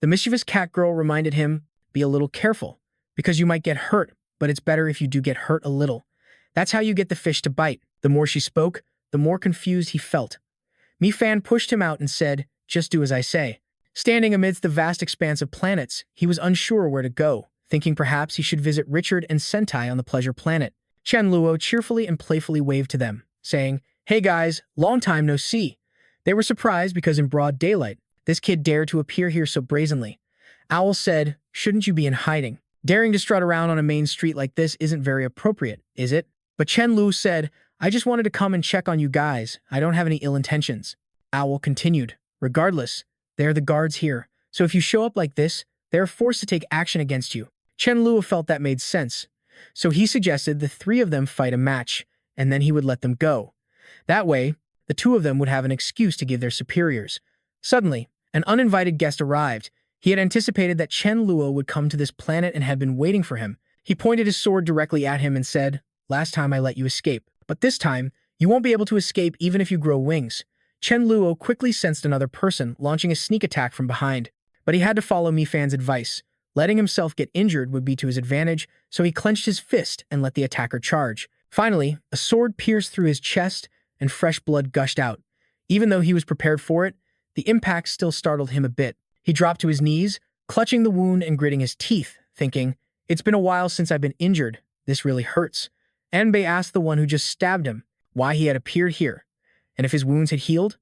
The mischievous cat girl reminded him, be a little careful, because you might get hurt, but it's better if you do get hurt a little. That's how you get the fish to bite. The more she spoke, the more confused he felt. Mi Fan pushed him out and said, just do as I say. Standing amidst the vast expanse of planets, he was unsure where to go, thinking perhaps he should visit Richard and Sentai on the Pleasure Planet. Chen Luo cheerfully and playfully waved to them, saying, hey guys, long time no see. They were surprised because in broad daylight, this kid dared to appear here so brazenly. Owl said, shouldn't you be in hiding? Daring to strut around on a main street like this isn't very appropriate, is it? But Chen Luo said, I just wanted to come and check on you guys. I don't have any ill intentions. Owl continued, regardless, they're the guards here, so if you show up like this, they are forced to take action against you. Chen Luo felt that made sense, so he suggested the 3 of them fight a match, and then he would let them go. That way, the 2 of them would have an excuse to give their superiors. Suddenly, an uninvited guest arrived. He had anticipated that Chen Luo would come to this planet and had been waiting for him. He pointed his sword directly at him and said, "Last time I let you escape, but this time, you won't be able to escape even if you grow wings." Chen Luo quickly sensed another person launching a sneak attack from behind, but he had to follow Mi Fan's advice. Letting himself get injured would be to his advantage, so he clenched his fist and let the attacker charge. Finally, a sword pierced through his chest and fresh blood gushed out. Even though he was prepared for it, the impact still startled him a bit. He dropped to his knees, clutching the wound and gritting his teeth, thinking, "It's been a while since I've been injured. This really hurts." Anbei asked the one who just stabbed him why he had appeared here, and if his wounds had healed.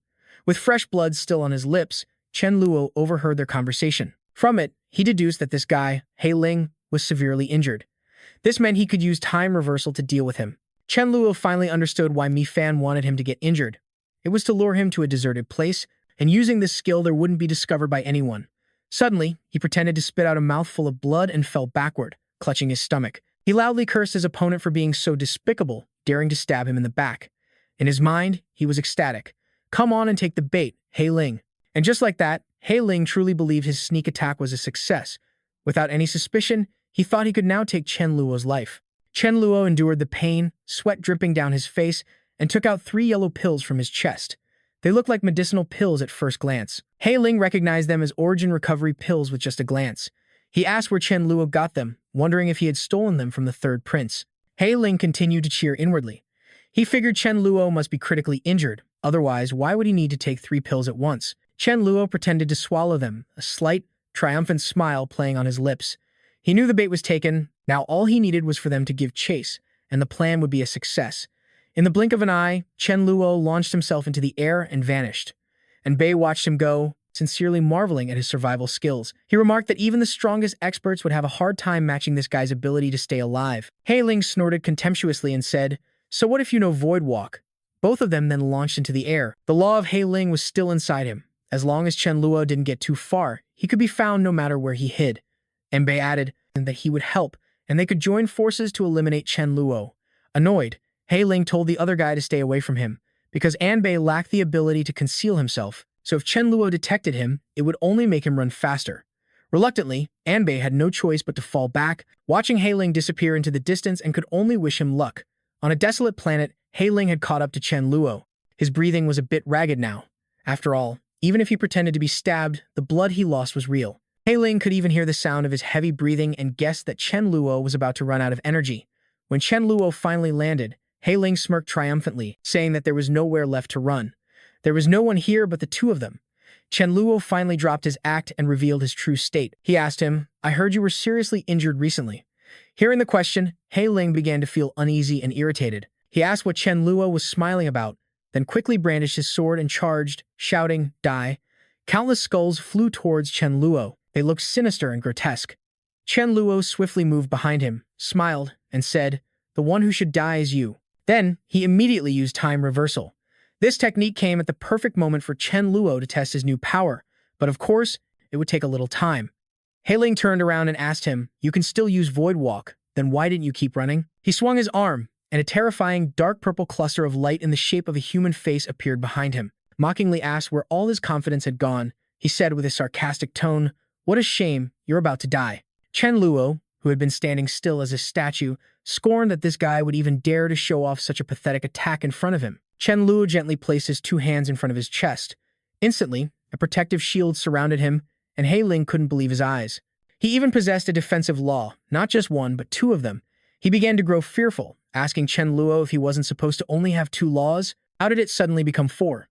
With fresh blood still on his lips, Chen Luo overheard their conversation. From it, he deduced that this guy, He Ling, was severely injured. This meant he could use time reversal to deal with him. Chen Luo finally understood why Mi Fan wanted him to get injured. It was to lure him to a deserted place, and using this skill there wouldn't be discovered by anyone. Suddenly, he pretended to spit out a mouthful of blood and fell backward, clutching his stomach. He loudly cursed his opponent for being so despicable, daring to stab him in the back. In his mind, he was ecstatic. "Come on and take the bait, He Ling." And just like that, He Ling truly believed his sneak attack was a success. Without any suspicion, he thought he could now take Chen Luo's life. Chen Luo endured the pain, sweat dripping down his face, and took out 3 yellow pills from his chest. They looked like medicinal pills at first glance. He Ling recognized them as origin recovery pills with just a glance. He asked where Chen Luo got them, wondering if he had stolen them from the third prince. He Ling continued to cheer inwardly. He figured Chen Luo must be critically injured, otherwise why would he need to take 3 pills at once? Chen Luo pretended to swallow them, a slight, triumphant smile playing on his lips. He knew the bait was taken, now all he needed was for them to give chase, and the plan would be a success. In the blink of an eye, Chen Luo launched himself into the air and vanished. And Bei watched him go, sincerely marveling at his survival skills. He remarked that even the strongest experts would have a hard time matching this guy's ability to stay alive. He Ling snorted contemptuously and said, "So what if you know Void Walk?" Both of them then launched into the air. The law of He Ling was still inside him. As long as Chen Luo didn't get too far, he could be found no matter where he hid. And Bei added that he would help, and they could join forces to eliminate Chen Luo. Annoyed, He Ling told the other guy to stay away from him, because Anbei lacked the ability to conceal himself, so if Chen Luo detected him, it would only make him run faster. Reluctantly, Anbei had no choice but to fall back, watching He Ling disappear into the distance and could only wish him luck. On a desolate planet, He Ling had caught up to Chen Luo. His breathing was a bit ragged now. After all, even if he pretended to be stabbed, the blood he lost was real. He Ling could even hear the sound of his heavy breathing and guessed that Chen Luo was about to run out of energy. When Chen Luo finally landed, He Ling smirked triumphantly, saying that there was nowhere left to run. There was no one here but the two of them. Chen Luo finally dropped his act and revealed his true state. He asked him, "I heard you were seriously injured recently." Hearing the question, He Ling began to feel uneasy and irritated. He asked what Chen Luo was smiling about, then quickly brandished his sword and charged, shouting, "Die." Countless skulls flew towards Chen Luo. They looked sinister and grotesque. Chen Luo swiftly moved behind him, smiled, and said, "The one who should die is you." Then, he immediately used time reversal. This technique came at the perfect moment for Chen Luo to test his new power, but of course, it would take a little time. He Ling turned around and asked him, "You can still use Void Walk, then why didn't you keep running?" He swung his arm, and a terrifying dark purple cluster of light in the shape of a human face appeared behind him. Mockingly asked where all his confidence had gone, he said with a sarcastic tone, "What a shame, you're about to die." Chen Luo, who had been standing still as a statue, scorned that this guy would even dare to show off such a pathetic attack in front of him. Chen Luo gently placed his 2 hands in front of his chest. Instantly, a protective shield surrounded him, and He Ling couldn't believe his eyes. He even possessed a defensive law, not just one, but 2 of them. He began to grow fearful, asking Chen Luo if he wasn't supposed to only have 2 laws. How did it suddenly become 4?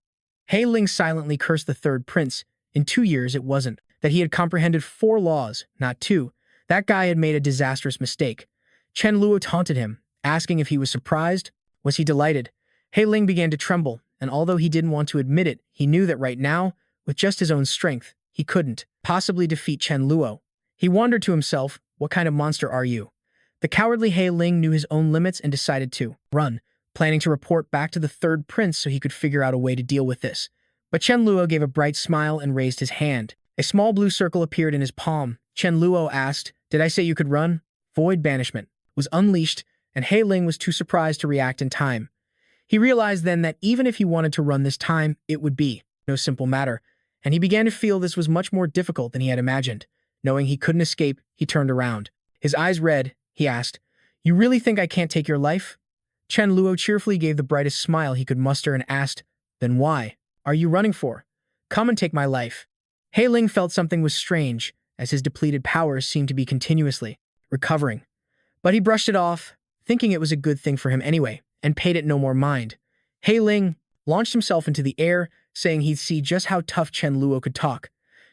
He Ling silently cursed the third prince. In 2 years, it wasn't. That he had comprehended 4 laws, not 2. That guy had made a disastrous mistake. Chen Luo taunted him, asking if he was surprised. Was he delighted? He Ling began to tremble, and although he didn't want to admit it, he knew that right now, with just his own strength, he couldn't possibly defeat Chen Luo. He wondered to himself, what kind of monster are you? The cowardly He Ling knew his own limits and decided to run, planning to report back to the third prince so he could figure out a way to deal with this. But Chen Luo gave a bright smile and raised his hand. A small blue circle appeared in his palm. Chen Luo asked, "Did I say you could run?" Void banishment was unleashed, and He Ling was too surprised to react in time. He realized then that even if he wanted to run this time, it would be no simple matter. and he began to feel this was much more difficult than he had imagined. Knowing he couldn't escape, he turned around. His eyes red, he asked, "You really think I can't take your life?" Chen Luo cheerfully gave the brightest smile he could muster and asked, "Then why are you running for? Come and take my life." Hei Ling felt something was strange, as his depleted powers seemed to be continuously recovering. But he brushed it off, thinking it was a good thing for him anyway, and paid it no more mind. Hei Ling launched himself into the air, saying he'd see just how tough Chen Luo could talk.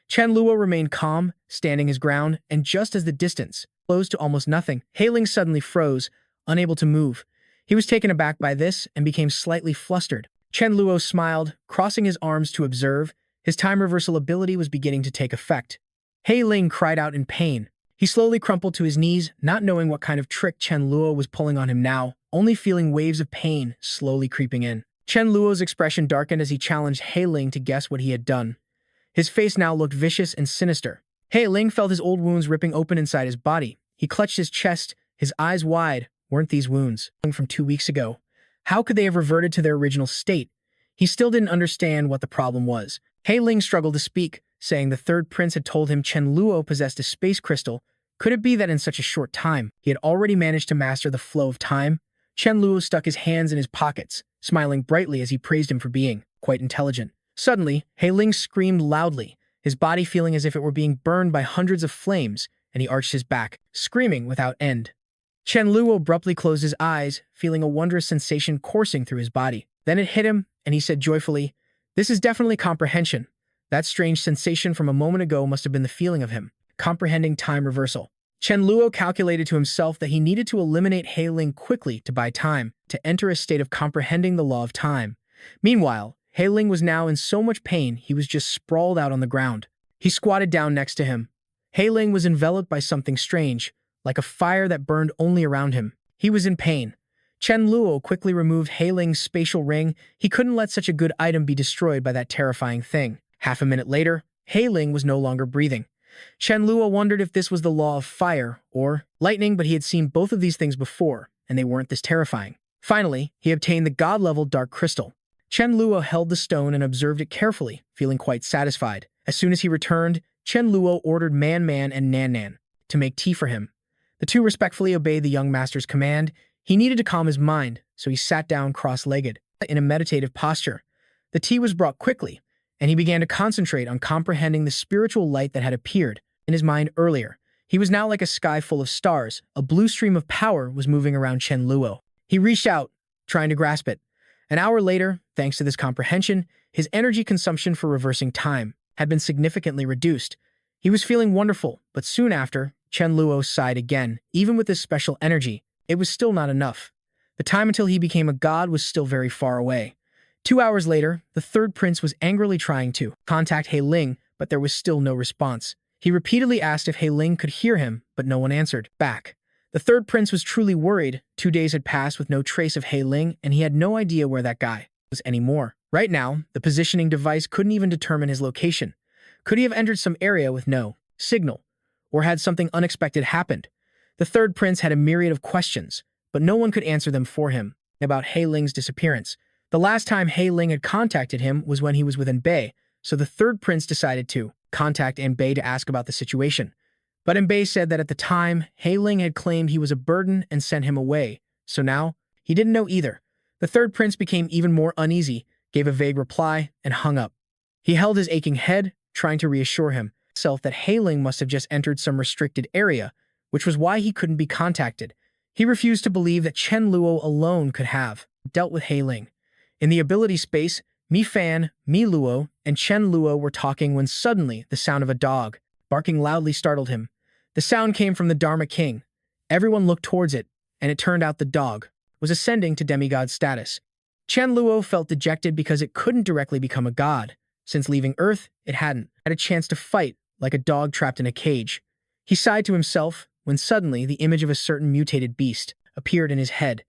Chen Luo remained calm, standing his ground, and just as the distance closed to almost nothing, Hei Ling suddenly froze, unable to move. He was taken aback by this and became slightly flustered. Chen Luo smiled, crossing his arms to observe. His time reversal ability was beginning to take effect. Hei Ling cried out in pain. He slowly crumpled to his knees, not knowing what kind of trick Chen Luo was pulling on him now, only feeling waves of pain slowly creeping in. Chen Luo's expression darkened as he challenged Hei Ling to guess what he had done. His face now looked vicious and sinister. Hei Ling felt his old wounds ripping open inside his body. He clutched his chest, his eyes wide. Weren't these wounds from 2 weeks ago? How could they have reverted to their original state? He still didn't understand what the problem was. Hei Ling struggled to speak, saying the third prince had told him Chen Luo possessed a space crystal. Could it be that in such a short time, he had already managed to master the flow of time? Chen Luo stuck his hands in his pockets, smiling brightly as he praised him for being quite intelligent. Suddenly, Hei Ling screamed loudly, his body feeling as if it were being burned by hundreds of flames, and he arched his back, screaming without end. Chen Luo abruptly closed his eyes, feeling a wondrous sensation coursing through his body. Then it hit him, and he said joyfully, "This is definitely comprehension. That strange sensation from a moment ago must have been the feeling of him comprehending time reversal." Chen Luo calculated to himself that he needed to eliminate Hei Ling quickly to buy time, to enter a state of comprehending the law of time. Meanwhile, Hei Ling was now in so much pain he was just sprawled out on the ground. He squatted down next to him. Hei Ling was enveloped by something strange, like a fire that burned only around him. He was in pain. Chen Luo quickly removed Hei Ling's spatial ring. He couldn't let such a good item be destroyed by that terrifying thing. Half a minute later, Hei Ling was no longer breathing. Chen Luo wondered if this was the law of fire or lightning, but he had seen both of these things before, and they weren't this terrifying. Finally, he obtained the god-level dark crystal. Chen Luo held the stone and observed it carefully, feeling quite satisfied. As soon as he returned, Chen Luo ordered Man Man and Nan Nan to make tea for him. The two respectfully obeyed the young master's command. He needed to calm his mind, so he sat down cross-legged, in a meditative posture. The tea was brought quickly, and he began to concentrate on comprehending the spiritual light that had appeared in his mind earlier. He was now like a sky full of stars. A blue stream of power was moving around Chen Luo. He reached out, trying to grasp it. An hour later, thanks to this comprehension, his energy consumption for reversing time had been significantly reduced. He was feeling wonderful, but soon after, Chen Luo sighed again. Even with his special energy, it was still not enough. The time until he became a god was still very far away. 2 hours later, the third prince was angrily trying to contact Hei Ling, but there was still no response. He repeatedly asked if Hei Ling could hear him, but no one answered back. The third prince was truly worried. 2 days had passed with no trace of Hei Ling, and he had no idea where that guy was anymore. Right now, the positioning device couldn't even determine his location. Could he have entered some area with no signal? Or had something unexpected happened? The third prince had a myriad of questions, but no one could answer them for him about Hei Ling's disappearance. The last time Hei Ling had contacted him was when he was with Anbei, so the third prince decided to contact Anbei to ask about the situation. But Anbei said that at the time, Hei Ling had claimed he was a burden and sent him away, so now he didn't know either. The third prince became even more uneasy, gave a vague reply, and hung up. He held his aching head, trying to reassure himself that Hei Ling must have just entered some restricted area, which was why he couldn't be contacted. He refused to believe that Chen Luo alone could have dealt with Hei Ling. In the ability space, Mi Fan, Mi Luo, and Chen Luo were talking when suddenly the sound of a dog barking loudly startled him. The sound came from the Dharma King. Everyone looked towards it, and it turned out the dog was ascending to demigod status. Chen Luo felt dejected because it couldn't directly become a god. Since leaving Earth, it hadn't had a chance to fight like a dog trapped in a cage. He sighed to himself when suddenly the image of a certain mutated beast appeared in his head.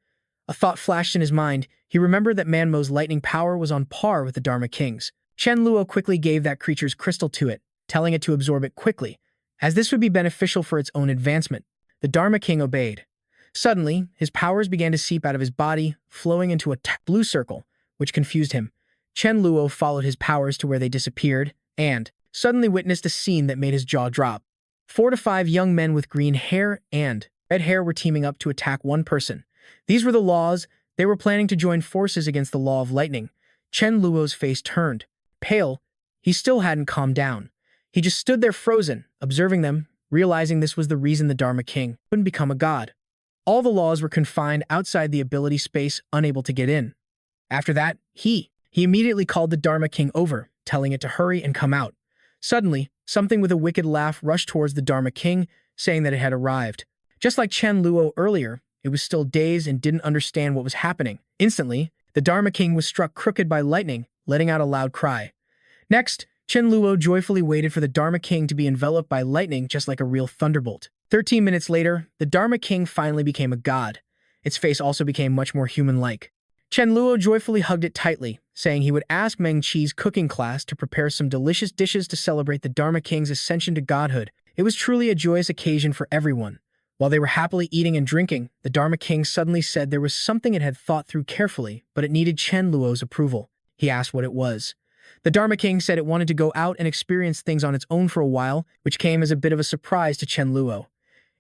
A thought flashed in his mind. He remembered that Manmo's lightning power was on par with the Dharma King's. Chen Luo quickly gave that creature's crystal to it, telling it to absorb it quickly, as this would be beneficial for its own advancement. The Dharma King obeyed. Suddenly, his powers began to seep out of his body, flowing into a blue circle, which confused him. Chen Luo followed his powers to where they disappeared, and suddenly witnessed a scene that made his jaw drop. 4 to 5 young men with green hair and red hair were teaming up to attack one person. These were the laws. They were planning to join forces against the law of lightning. Chen Luo's face turned pale. He still hadn't calmed down. He just stood there frozen, observing them, realizing this was the reason the Dharma King couldn't become a god. All the laws were confined outside the ability space, unable to get in. After that, he immediately called the Dharma King over, telling it to hurry and come out. Suddenly, something with a wicked laugh rushed towards the Dharma King, saying that it had arrived. Just like Chen Luo earlier, it was still dazed and didn't understand what was happening. Instantly, the Dharma King was struck crooked by lightning, letting out a loud cry. Next, Chen Luo joyfully waited for the Dharma King to be enveloped by lightning just like a real thunderbolt. 13 minutes later, the Dharma King finally became a god. Its face also became much more human-like. Chen Luo joyfully hugged it tightly, saying he would ask Meng Qi's cooking class to prepare some delicious dishes to celebrate the Dharma King's ascension to godhood. It was truly a joyous occasion for everyone. While they were happily eating and drinking, the Dharma King suddenly said there was something it had thought through carefully, but it needed Chen Luo's approval. He asked what it was. The Dharma King said it wanted to go out and experience things on its own for a while, which came as a bit of a surprise to Chen Luo.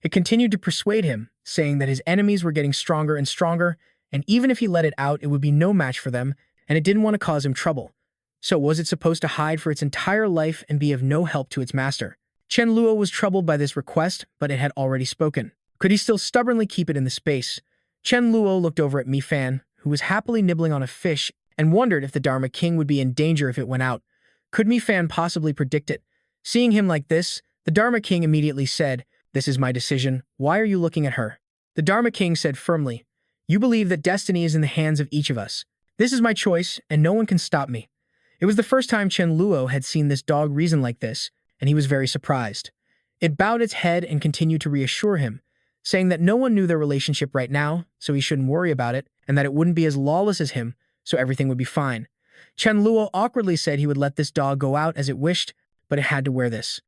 It continued to persuade him, saying that his enemies were getting stronger and stronger, and even if he let it out, it would be no match for them, and it didn't want to cause him trouble. So was it supposed to hide for its entire life and be of no help to its master? Chen Luo was troubled by this request, but it had already spoken. Could he still stubbornly keep it in the space? Chen Luo looked over at Mi Fan, who was happily nibbling on a fish, and wondered if the Dharma King would be in danger if it went out. Could Mi Fan possibly predict it? Seeing him like this, the Dharma King immediately said, "This is my decision. Why are you looking at her?" The Dharma King said firmly, "You believe that destiny is in the hands of each of us. This is my choice, and no one can stop me." It was the first time Chen Luo had seen this dog reason like this, and he was very surprised. It bowed its head and continued to reassure him, saying that no one knew their relationship right now, so he shouldn't worry about it, and that it wouldn't be as lawless as him, so everything would be fine. Chen Luo awkwardly said he would let this dog go out as it wished, but it had to wear this.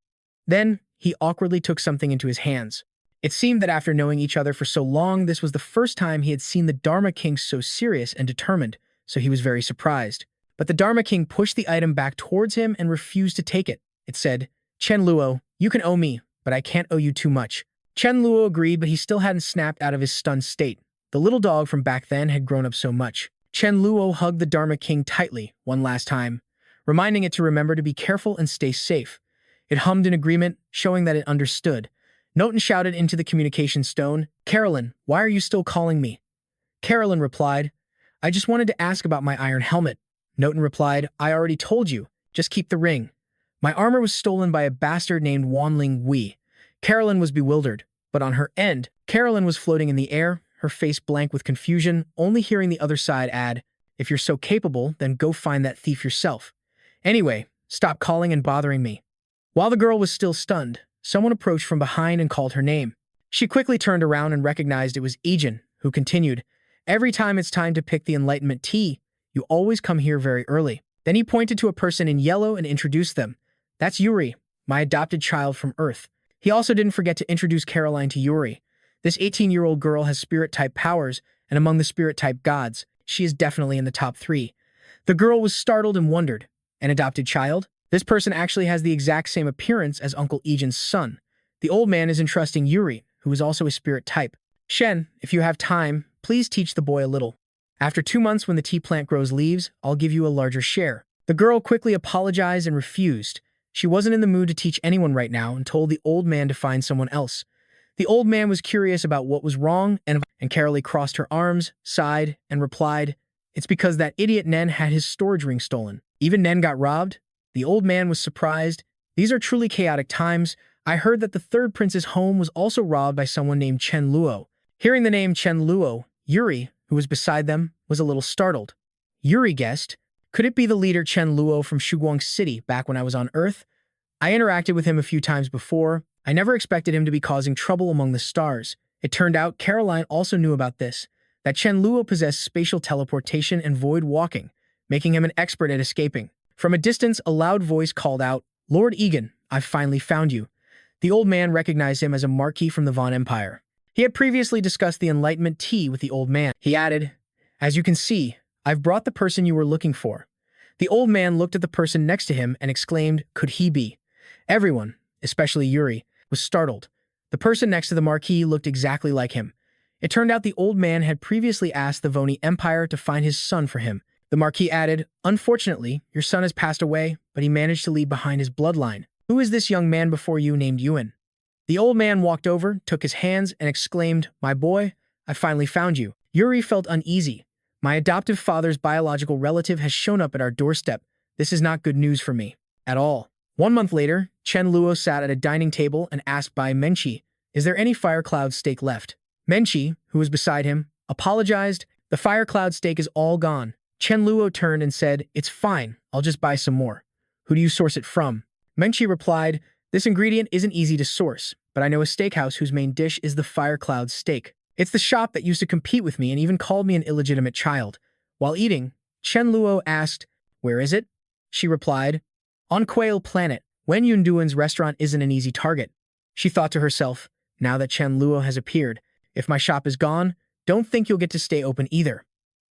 Then, he awkwardly took something into his hands. It seemed that after knowing each other for so long, this was the first time he had seen the Dharma King so serious and determined, so he was very surprised. But the Dharma King pushed the item back towards him and refused to take it. It said, "Chen Luo, you can owe me, but I can't owe you too much." Chen Luo agreed, but he still hadn't snapped out of his stunned state. The little dog from back then had grown up so much. Chen Luo hugged the Dharma King tightly one last time, reminding it to remember to be careful and stay safe. It hummed in agreement, showing that it understood. Noten shouted into the communication stone, "Carolyn, why are you still calling me?" Carolyn replied, "I just wanted to ask about my iron helmet." Noten replied, "I already told you. Just keep the ring. My armor was stolen by a bastard named Wanling Wei." Carolyn was bewildered, but on her end, Carolyn was floating in the air, her face blank with confusion, only hearing the other side add, "If you're so capable, then go find that thief yourself. Anyway, stop calling and bothering me." While the girl was still stunned, someone approached from behind and called her name. She quickly turned around and recognized it was Ijin, who continued, "Every time it's time to pick the Enlightenment tea, you always come here very early." Then he pointed to a person in yellow and introduced them. "That's Yuri, my adopted child from Earth." He also didn't forget to introduce Caroline to Yuri. This 18-year-old girl has spirit-type powers, and among the spirit-type gods, she is definitely in the top 3. The girl was startled and wondered, "An adopted child? This person actually has the exact same appearance as Uncle Ijin's son." The old man is entrusting Yuri, who is also a spirit type. "Shen, if you have time, please teach the boy a little. After 2 months when the tea plant grows leaves, I'll give you a larger share." The girl quickly apologized and refused. She wasn't in the mood to teach anyone right now and told the old man to find someone else. The old man was curious about what was wrong, and Carolee crossed her arms, sighed, and replied, "It's because that idiot Nen had his storage ring stolen. Even Nen got robbed?" The old man was surprised. "These are truly chaotic times. I heard that the third prince's home was also robbed by someone named Chen Luo." Hearing the name Chen Luo, Yuri, who was beside them, was a little startled. Yuri guessed, "Could it be the leader Chen Luo from Shuguang City back when I was on Earth? I interacted with him a few times before. I never expected him to be causing trouble among the stars." It turned out Caroline also knew about this, that Chen Luo possessed spatial teleportation and void walking, making him an expert at escaping. From a distance, a loud voice called out, "Lord Egan, I've finally found you." The old man recognized him as a marquis from the Von Empire. He had previously discussed the Enlightenment tea with the old man. He added, "As you can see, I've brought the person you were looking for. The old man looked at the person next to him and exclaimed, "Could he be?" Everyone, especially Yuri, was startled. The person next to the marquis looked exactly like him. It turned out the old man had previously asked the Voni Empire to find his son for him. The marquis added, "Unfortunately, your son has passed away, but he managed to leave behind his bloodline. Who is this young man before you named Yuan?" The old man walked over, took his hands, and exclaimed, "My boy, I finally found you." Yuri felt uneasy. "My adoptive father's biological relative has shown up at our doorstep. This is not good news for me. At all." 1 month later, Chen Luo sat at a dining table and asked by Menchi, "Is there any fire cloud steak left?" Menchi, who was beside him, apologized. "The fire cloud steak is all gone." Chen Luo turned and said, "It's fine, I'll just buy some more." "Who do you source it from?" Menchi replied, "This ingredient isn't easy to source, but I know a steakhouse whose main dish is the fire cloud steak. It's the shop that used to compete with me and even called me an illegitimate child." While eating, Chen Luo asked, "Where is it?" She replied, "On Quail Planet. Wen Yunduan's restaurant isn't an easy target." She thought to herself, "Now that Chen Luo has appeared, if my shop is gone, don't think you'll get to stay open either."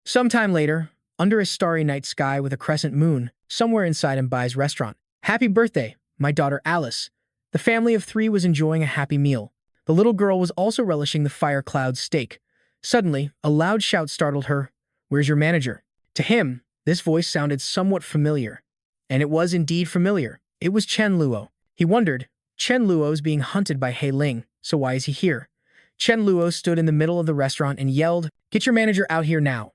Sometime later, under a starry night sky with a crescent moon, somewhere inside Mbai's restaurant. "Happy birthday, my daughter Alice." The family of 3 was enjoying a happy meal. The little girl was also relishing the fire cloud steak. Suddenly, a loud shout startled her. "Where's your manager?" To him, this voice sounded somewhat familiar. And it was indeed familiar. It was Chen Luo. He wondered, Chen Luo's being hunted by He Ling, so why is he here? Chen Luo stood in the middle of the restaurant and yelled, "Get your manager out here now."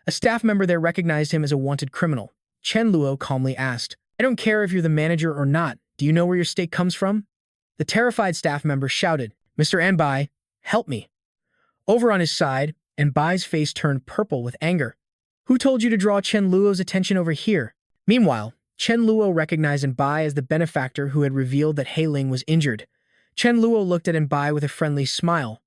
A staff member there recognized him as a wanted criminal. Chen Luo calmly asked, "I don't care if you're the manager or not. Do you know where your steak comes from?" The terrified staff member shouted, "Mr. Anbai, help me." Over on his side, Anbai's face turned purple with anger. "Who told you to draw Chen Luo's attention over here?" Meanwhile, Chen Luo recognized Anbai as the benefactor who had revealed that He Ling was injured. Chen Luo looked at Anbai with a friendly smile.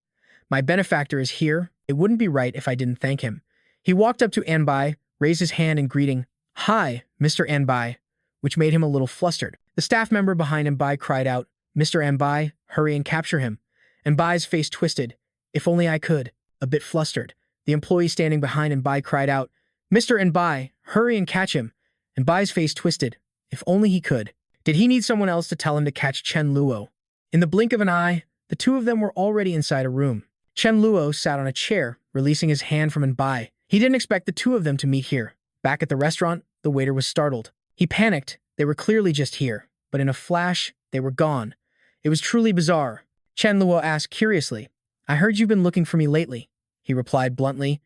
"My benefactor is here. It wouldn't be right if I didn't thank him." He walked up to Anbai, raised his hand in greeting, "Hi, Mr. Anbai," which made him a little flustered. The staff member behind Anbai cried out, "Mr. Anbai, hurry and capture him." Anbai's face twisted. "If only I could." A bit flustered, the employee standing behind Anbai cried out, "Mr. Anbai, hurry and catch him." Anbai's face twisted. If only he could. Did he need someone else to tell him to catch Chen Luo? In the blink of an eye, the 2 of them were already inside a room. Chen Luo sat on a chair, releasing his hand from Anbai. He didn't expect the 2 of them to meet here. Back at the restaurant, the waiter was startled. He panicked. They were clearly just here, but in a flash, they were gone. It was truly bizarre. Chen Luo asked curiously, "I heard you've been looking for me lately." He replied bluntly,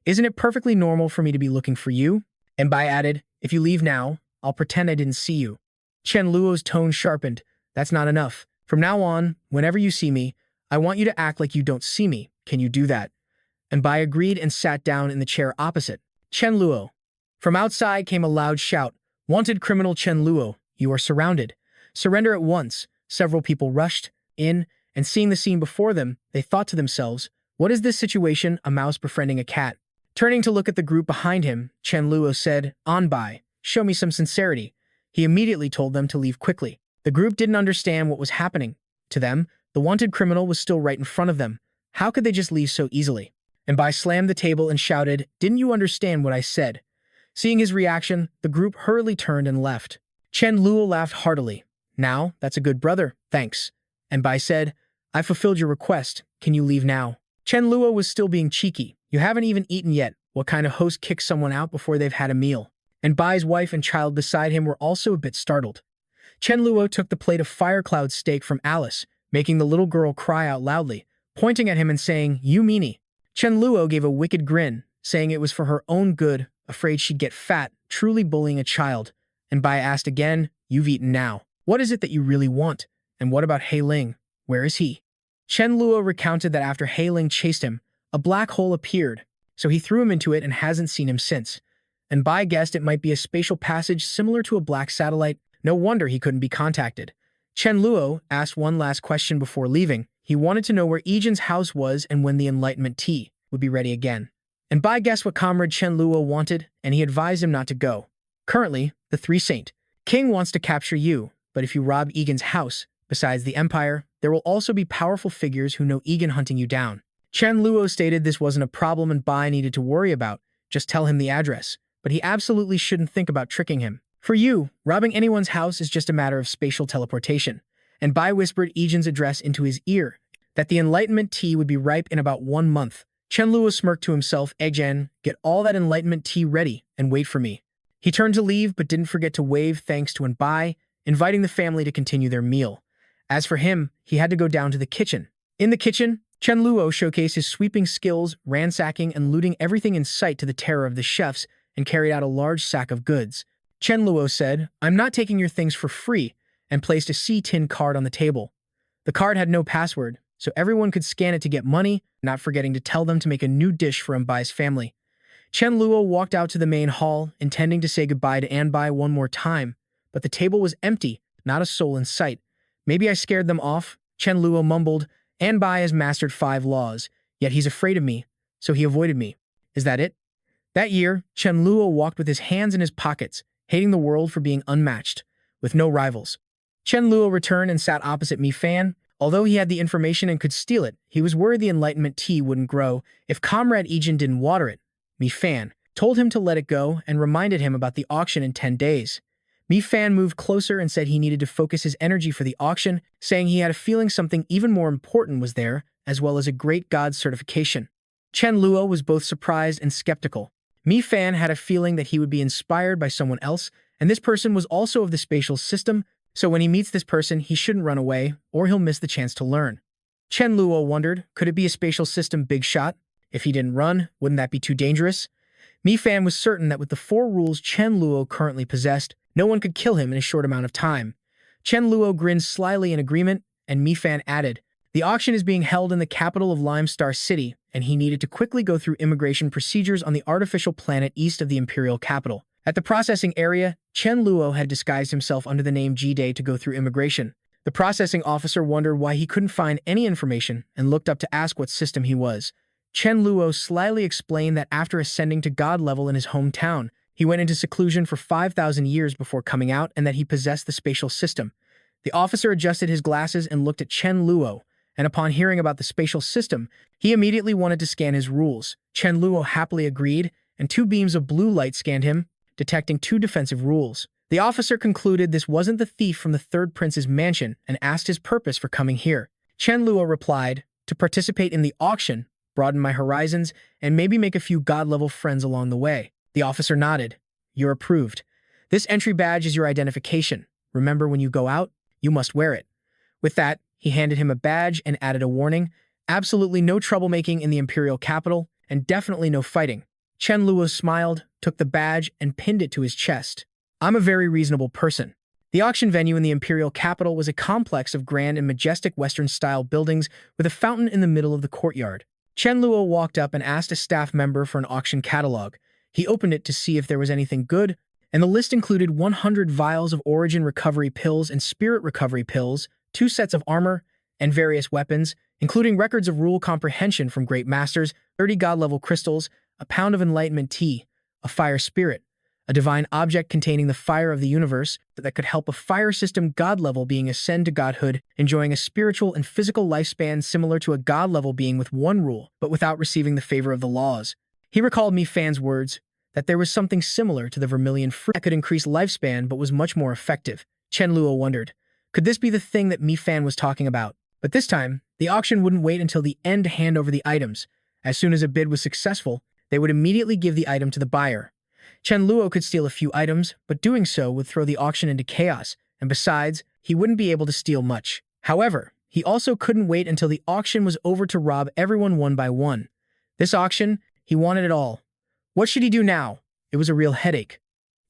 "Isn't it perfectly normal for me to be looking for you?" Anbai added, "If you leave now, I'll pretend I didn't see you." Chen Luo's tone sharpened. "That's not enough. From now on, whenever you see me, I want you to act like you don't see me. Can you do that?" Anbai agreed and sat down in the chair opposite. Chen Luo. From outside came a loud shout. "Wanted criminal Chen Luo, you are surrounded. Surrender at once." Several people rushed in, and seeing the scene before them, they thought to themselves, "What is this situation? A mouse befriending a cat?" Turning to look at the group behind him, Chen Luo said, "Anbai, show me some sincerity." He immediately told them to leave quickly. The group didn't understand what was happening. To them, the wanted criminal was still right in front of them. How could they just leave so easily? Anbai slammed the table and shouted, "Didn't you understand what I said?" Seeing his reaction, the group hurriedly turned and left. Chen Luo laughed heartily. "Now, that's a good brother, thanks." Anbai said, "I fulfilled your request. Can you leave now?" Chen Luo was still being cheeky. "You haven't even eaten yet. What kind of host kicks someone out before they've had a meal?" Anbai's wife and child beside him were also a bit startled. Chen Luo took the plate of fire cloud steak from Alice, making the little girl cry out loudly, pointing at him and saying, "You meanie." Chen Luo gave a wicked grin, saying it was for her own good, afraid she'd get fat, truly bullying a child. Anbai asked again, "You've eaten now. What is it that you really want? And what about He Ling? Where is he?" Chen Luo recounted that after He Ling chased him, a black hole appeared, so he threw him into it and hasn't seen him since. Anbai guessed it might be a spatial passage similar to a black satellite. No wonder he couldn't be contacted. Chen Luo asked one last question before leaving. He wanted to know where Ijin's house was and when the Enlightenment tea would be ready again. Anbai guessed what comrade Chen Luo wanted, and he advised him not to go. Currently, the 3 Saint King wants to capture you, but if you rob Egan's house, besides the Empire, there will also be powerful figures who know Egan hunting you down. Chen Luo stated this wasn't a problem Anbai needed to worry about, just tell him the address. but he absolutely shouldn't think about tricking him. For you, robbing anyone's house is just a matter of spatial teleportation. And Bai whispered Ejin's address into his ear, that the Enlightenment tea would be ripe in about 1 month. Chen Luo smirked to himself, Ejin, get all that Enlightenment tea ready and wait for me. He turned to leave but didn't forget to wave thanks to Bai, inviting the family to continue their meal. As for him, he had to go down to the kitchen. In the kitchen, Chen Luo showcased his sweeping skills, ransacking and looting everything in sight to the terror of the chefs, and carried out a large sack of goods. Chen Luo said, I'm not taking your things for free, and placed a C-tin card on the table. The card had no password, so everyone could scan it to get money, not forgetting to tell them to make a new dish for Anbai's family. Chen Luo walked out to the main hall, intending to say goodbye to Anbai one more time, but the table was empty, not a soul in sight. Maybe I scared them off, Chen Luo mumbled. Anbai has mastered 5 laws, yet he's afraid of me, so he avoided me. Is that it? That year, Chen Luo walked with his hands in his pockets, hating the world for being unmatched, with no rivals. Chen Luo returned and sat opposite Mi Fan. Although he had the information and could steal it, he was worried the Enlightenment tea wouldn't grow if Comrade Ejin didn't water it. Mi Fan told him to let it go and reminded him about the auction in 10 days. Mi Fan moved closer and said he needed to focus his energy for the auction, saying he had a feeling something even more important was there, as well as a great god certification. Chen Luo was both surprised and skeptical. Mi Fan had a feeling that he would be inspired by someone else, and this person was also of the spatial system, so when he meets this person, he shouldn't run away, or he'll miss the chance to learn. Chen Luo wondered, could it be a spatial system big shot? If he didn't run, wouldn't that be too dangerous? Mi Fan was certain that with the 4 rules Chen Luo currently possessed, no one could kill him in a short amount of time. Chen Luo grinned slyly in agreement, and Mi Fan added, the auction is being held in the capital of Limestar City, and he needed to quickly go through immigration procedures on the artificial planet east of the imperial capital. At the processing area, Chen Luo had disguised himself under the name G-Day to go through immigration. The processing officer wondered why he couldn't find any information and looked up to ask what system he was. Chen Luo slyly explained that after ascending to god level in his hometown, he went into seclusion for 5,000 years before coming out and that he possessed the spatial system. The officer adjusted his glasses and looked at Chen Luo, and upon hearing about the spatial system, he immediately wanted to scan his rules. Chen Luo happily agreed, and 2 beams of blue light scanned him, detecting 2 defensive rules. The officer concluded this wasn't the thief from the 3rd prince's mansion and asked his purpose for coming here. Chen Luo replied, to participate in the auction, broaden my horizons, and maybe make a few god-level friends along the way. The officer nodded. You're approved. This entry badge is your identification. Remember, when you go out, you must wear it. With that, he handed him a badge and added a warning. Absolutely no troublemaking in the imperial capital, and definitely no fighting. Chen Luo smiled, took the badge, and pinned it to his chest. I'm a very reasonable person. The auction venue in the imperial capital was a complex of grand and majestic Western-style buildings with a fountain in the middle of the courtyard. Chen Luo walked up and asked a staff member for an auction catalog. He opened it to see if there was anything good, and the list included 100 vials of origin recovery pills and spirit recovery pills, 2 sets of armor, and various weapons, including records of rule comprehension from great masters, 30 god-level crystals, a pound of enlightenment tea, a fire spirit, a divine object containing the fire of the universe that could help a fire system god-level being ascend to godhood, enjoying a spiritual and physical lifespan similar to a god-level being with 1 rule, but without receiving the favor of the laws. He recalled Mi Fan's words, that there was something similar to the vermilion fruit that could increase lifespan but was much more effective. Chen Luo wondered, could this be the thing that Mi Fan was talking about? But this time, the auction wouldn't wait until the end to hand over the items. As soon as a bid was successful, they would immediately give the item to the buyer. Chen Luo could steal a few items, but doing so would throw the auction into chaos, and besides, he wouldn't be able to steal much. However, he also couldn't wait until the auction was over to rob everyone one by one. This auction, he wanted it all. What should he do now? It was a real headache.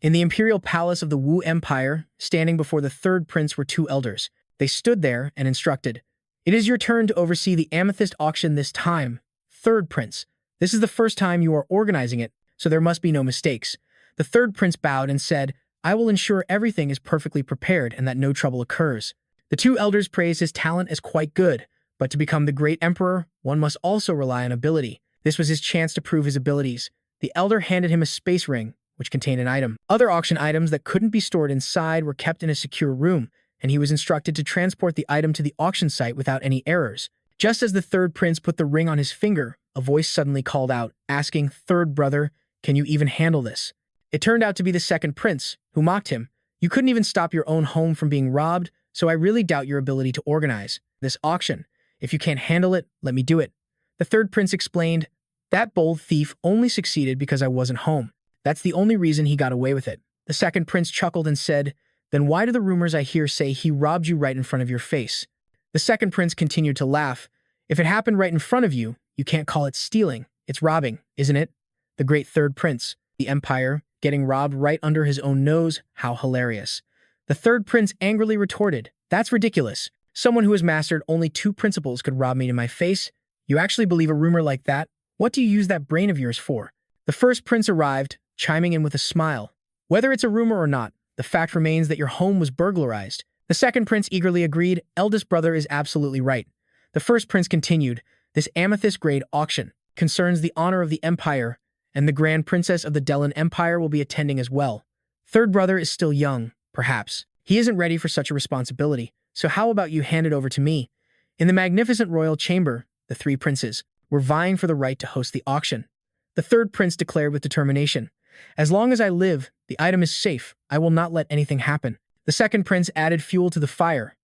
In the imperial palace of the Wu Empire, standing before the 3rd prince were 2 elders. They stood there and instructed, it is your turn to oversee the amethyst auction this time, 3rd prince. This is the first time you are organizing it, so there must be no mistakes. The 3rd prince bowed and said, I will ensure everything is perfectly prepared and that no trouble occurs. The 2 elders praised his talent as quite good, but to become the great emperor, one must also rely on ability. This was his chance to prove his abilities. The elder handed him a space ring, which contained an item. Other auction items that couldn't be stored inside were kept in a secure room, and he was instructed to transport the item to the auction site without any errors. Just as the 3rd prince put the ring on his finger, a voice suddenly called out, asking, 3rd brother, can you even handle this? It turned out to be the second prince, who mocked him. You couldn't even stop your own home from being robbed, so I really doubt your ability to organize this auction. If you can't handle it, let me do it. The third prince explained, that bold thief only succeeded because I wasn't home. That's the only reason he got away with it. The second prince chuckled and said, then why do the rumors I hear say he robbed you right in front of your face? The second prince continued to laugh. If it happened right in front of you, you can't call it stealing. It's robbing, isn't it? The great third prince, the empire, getting robbed right under his own nose, how hilarious. The third prince angrily retorted, that's ridiculous. Someone who has mastered only 2 principles could rob me to my face. You actually believe a rumor like that? What do you use that brain of yours for? The first prince arrived, chiming in with a smile. Whether it's a rumor or not, the fact remains that your home was burglarized. The second prince eagerly agreed, eldest brother is absolutely right. The first prince continued, this amethyst-grade auction concerns the honor of the empire, and the grand princess of the Delan Empire will be attending as well. Third brother is still young, perhaps. He isn't ready for such a responsibility, so how about you hand it over to me? In the magnificent royal chamber, the 3 princes were vying for the right to host the auction. The third prince declared with determination, as long as I live, the item is safe. I will not let anything happen. The second prince added fuel to the fire.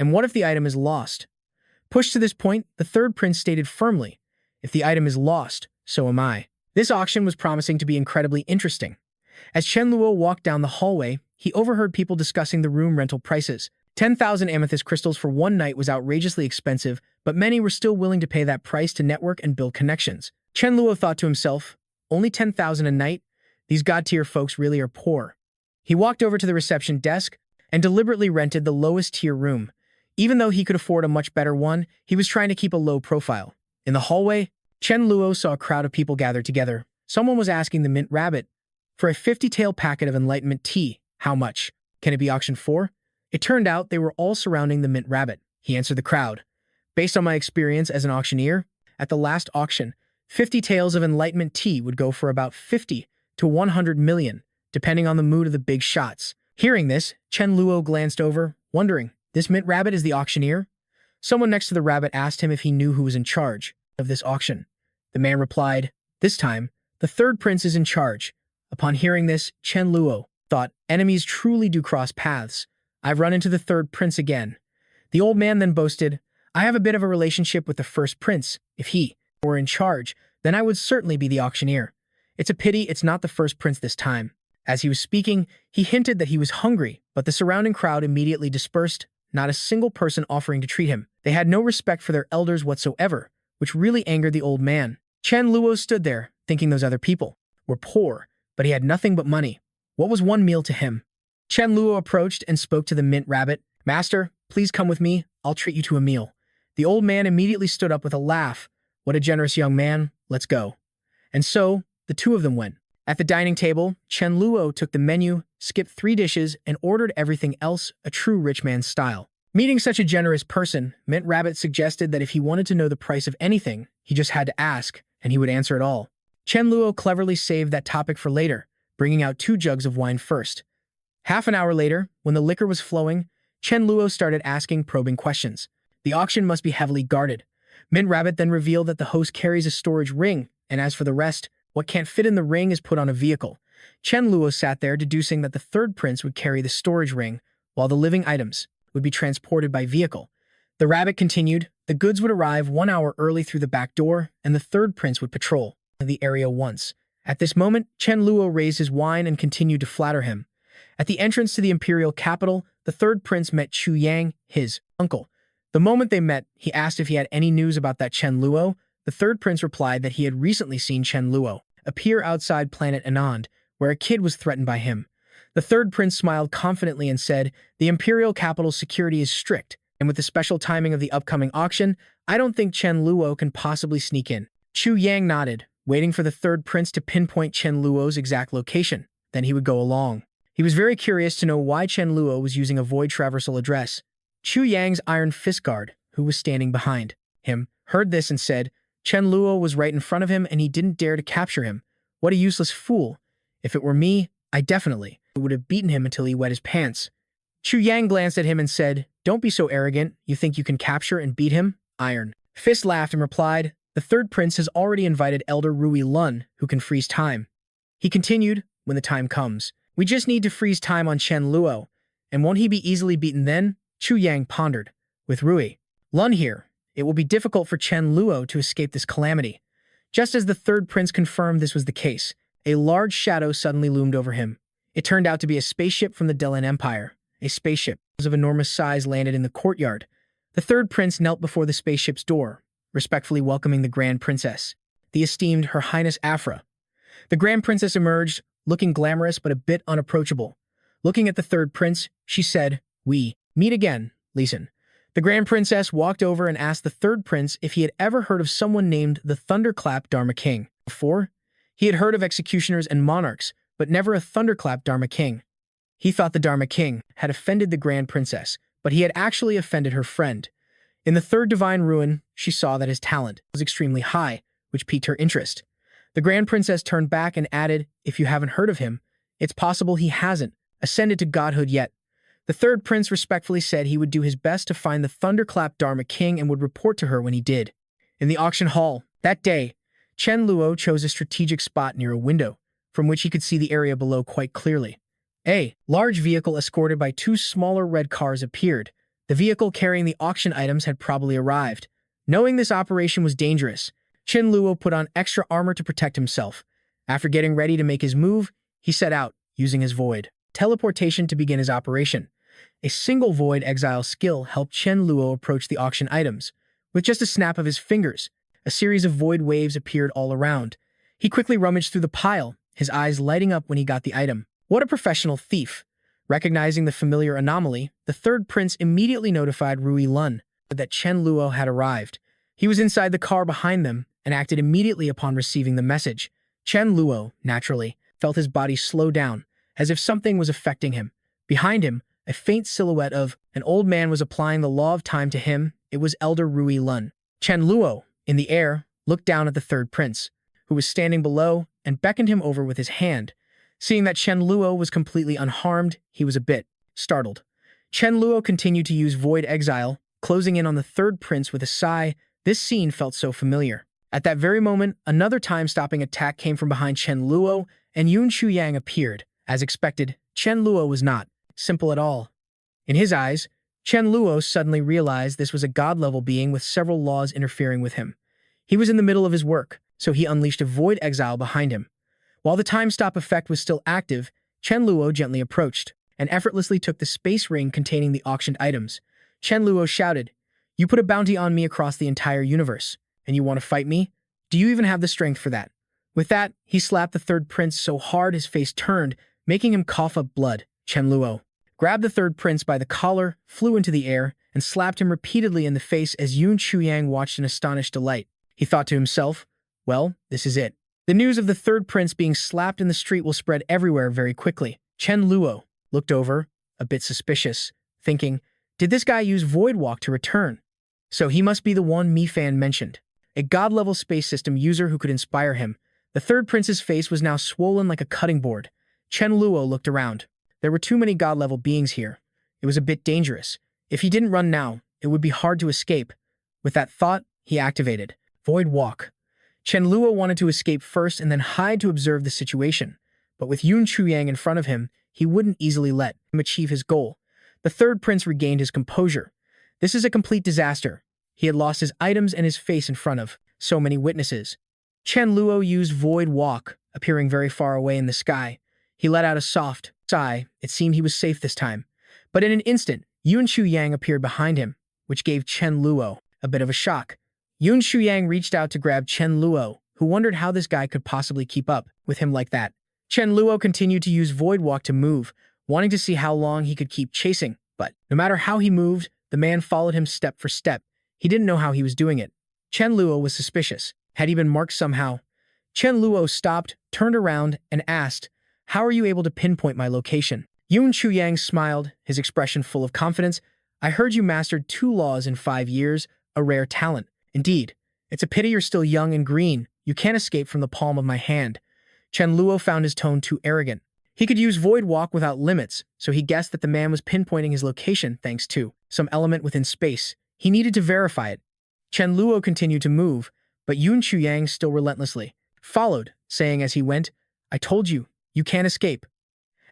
And what if the item is lost? Pushed to this point, the third prince stated firmly, if the item is lost, so am I. This auction was promising to be incredibly interesting. As Chen Luo walked down the hallway, he overheard people discussing the room rental prices. 10,000 amethyst crystals for one night was outrageously expensive, but many were still willing to pay that price to network and build connections. Chen Luo thought to himself, only 10,000 a night? These god-tier folks really are poor. He walked over to the reception desk and deliberately rented the lowest-tier room. Even though he could afford a much better one, he was trying to keep a low profile. In the hallway, Chen Luo saw a crowd of people gathered together. Someone was asking the Mint Rabbit for a 50-tael packet of enlightenment tea. How much? Can it be auctioned for? It turned out they were all surrounding the Mint Rabbit. He answered the crowd. Based on my experience as an auctioneer, at the last auction, 50 taels of enlightenment tea would go for about 50 to 100 million, depending on the mood of the big shots. Hearing this, Chen Luo glanced over, wondering, this Mint Rabbit is the auctioneer? Someone next to the rabbit asked him if he knew who was in charge of this auction. The man replied, this time, the third prince is in charge. Upon hearing this, Chen Luo thought, enemies truly do cross paths. I've run into the third prince again. The old man then boasted, I have a bit of a relationship with the first prince. If he were in charge, then I would certainly be the auctioneer. It's a pity it's not the first prince this time. As he was speaking, he hinted that he was hungry, but the surrounding crowd immediately dispersed, not a single person offering to treat him. They had no respect for their elders whatsoever, which really angered the old man. Chen Luo stood there, thinking those other people were poor, but he had nothing but money. What was one meal to him? Chen Luo approached and spoke to the Mint Rabbit. Master, please come with me. I'll treat you to a meal. The old man immediately stood up with a laugh. What a generous young man. Let's go. And so, the two of them went. At the dining table, Chen Luo took the menu, skipped 3 dishes, and ordered everything else, a true rich man's style. Meeting such a generous person, Mint Rabbit suggested that if he wanted to know the price of anything, he just had to ask, and he would answer it all. Chen Luo cleverly saved that topic for later, bringing out 2 jugs of wine first. Half an hour later, when the liquor was flowing, Chen Luo started asking probing questions. The auction must be heavily guarded. Mint Rabbit then revealed that the host carries a storage ring, and as for the rest, what can't fit in the ring is put on a vehicle. Chen Luo sat there deducing that the third prince would carry the storage ring, while the living items would be transported by vehicle. The rabbit continued, the goods would arrive 1 hour early through the back door, and the third prince would patrol the area once. At this moment, Chen Luo raised his wine and continued to flatter him. At the entrance to the imperial capital, the third prince met Chu Yang, his uncle. The moment they met, he asked if he had any news about that Chen Luo. The third prince replied that he had recently seen Chen Luo appear outside planet Anand, where a kid was threatened by him. The third prince smiled confidently and said, the imperial capital's security is strict, and with the special timing of the upcoming auction, I don't think Chen Luo can possibly sneak in. Chu Yang nodded, waiting for the third prince to pinpoint Chen Luo's exact location. Then he would go along. He was very curious to know why Chen Luo was using a void traversal address. Chu Yang's iron fist guard, who was standing behind him, heard this and said, Chen Luo was right in front of him and he didn't dare to capture him. What a useless fool. If it were me, I definitely would have beaten him until he wet his pants. Chu Yang glanced at him and said, don't be so arrogant. You think you can capture and beat him? Iron Fist laughed and replied, the third prince has already invited Elder Rui Lun, who can freeze time. He continued, when the time comes. We just need to freeze time on Chen Luo. And won't he be easily beaten then? Chu Yang pondered. With Rui Lun here, it will be difficult for Chen Luo to escape this calamity. Just as the third prince confirmed this was the case, a large shadow suddenly loomed over him. It turned out to be a spaceship from the Delen Empire. A spaceship of enormous size landed in the courtyard. The third prince knelt before the spaceship's door, respectfully welcoming the Grand Princess, the esteemed Her Highness Afra. The Grand Princess emerged, looking glamorous but a bit unapproachable. Looking at the third prince, she said, "We meet again, Listen." The Grand Princess walked over and asked the third prince if he had ever heard of someone named the Thunderclap Dharma King. Before, he had heard of executioners and monarchs, but never a Thunderclap Dharma King. He thought the Dharma King had offended the Grand Princess, but he had actually offended her friend. In the third divine ruin, she saw that his talent was extremely high, which piqued her interest. The Grand Princess turned back and added, "If you haven't heard of him, it's possible he hasn't ascended to godhood yet." The third prince respectfully said he would do his best to find the Thunderclap Dharma King and would report to her when he did. In the auction hall, that day, Chen Luo chose a strategic spot near a window, from which he could see the area below quite clearly. A large vehicle escorted by two smaller red cars appeared. The vehicle carrying the auction items had probably arrived. Knowing this operation was dangerous, Chen Luo put on extra armor to protect himself. After getting ready to make his move, he set out, using his void teleportation to begin his operation. A single void exile skill helped Chen Luo approach the auction items. With just a snap of his fingers, a series of void waves appeared all around. He quickly rummaged through the pile, his eyes lighting up when he got the item. What a professional thief! Recognizing the familiar anomaly, the third prince immediately notified Rui Lun that Chen Luo had arrived. He was inside the car behind them and acted immediately upon receiving the message. Chen Luo, naturally, felt his body slow down, as if something was affecting him. Behind him, a faint silhouette of an old man was applying the law of time to him. It was Elder Rui Lun. Chen Luo, in the air, looked down at the third prince, who was standing below, and beckoned him over with his hand. Seeing that Chen Luo was completely unharmed, he was a bit startled. Chen Luo continued to use Void Exile, closing in on the third prince with a sigh. This scene felt so familiar. At that very moment, another time-stopping attack came from behind Chen Luo, and Yun Chuyang appeared. As expected, Chen Luo was not simple at all. In his eyes, Chen Luo suddenly realized this was a god-level being with several laws interfering with him. He was in the middle of his work, so he unleashed a Void Exile behind him. While the time-stop effect was still active, Chen Luo gently approached and effortlessly took the space ring containing the auctioned items. Chen Luo shouted, "You put a bounty on me across the entire universe, and you want to fight me? Do you even have the strength for that?" With that, he slapped the third prince so hard his face turned, making him cough up blood. Chen Luo grabbed the third prince by the collar, flew into the air, and slapped him repeatedly in the face as Yun Chuyang watched in astonished delight. He thought to himself, "Well, this is it. The news of the third prince being slapped in the street will spread everywhere very quickly." Chen Luo looked over, a bit suspicious, thinking, did this guy use Void Walk to return? So he must be the one Mi-Fan mentioned, a god-level space system user who could inspire him. The third prince's face was now swollen like a cutting board. Chen Luo looked around. There were too many god-level beings here. It was a bit dangerous. If he didn't run now, it would be hard to escape. With that thought, he activated Void Walk. Chen Luo wanted to escape first and then hide to observe the situation, but with Yun Chuyang in front of him, he wouldn't easily let him achieve his goal. The third prince regained his composure. This is a complete disaster. He had lost his items and his face in front of so many witnesses. Chen Luo used Void Walk, appearing very far away in the sky. He let out a soft sigh. It seemed he was safe this time. But in an instant, Yun Chuyang appeared behind him, which gave Chen Luo a bit of a shock. Yun Chuyang reached out to grab Chen Luo, who wondered how this guy could possibly keep up with him like that. Chen Luo continued to use Void Walk to move, wanting to see how long he could keep chasing, but no matter how he moved, the man followed him step for step. He didn't know how he was doing it. Chen Luo was suspicious. Had he been marked somehow? Chen Luo stopped, turned around, and asked, "How are you able to pinpoint my location?" Yun Chuyang smiled, his expression full of confidence. "I heard you mastered 2 laws in 5 years, a rare talent. Indeed, it's a pity you're still young and green. You can't escape from the palm of my hand." Chen Luo found his tone too arrogant. He could use Void Walk without limits, so he guessed that the man was pinpointing his location thanks to some element within space. He needed to verify it. Chen Luo continued to move, but Yun Chuyang still relentlessly followed, saying as he went, "I told you, You can't escape.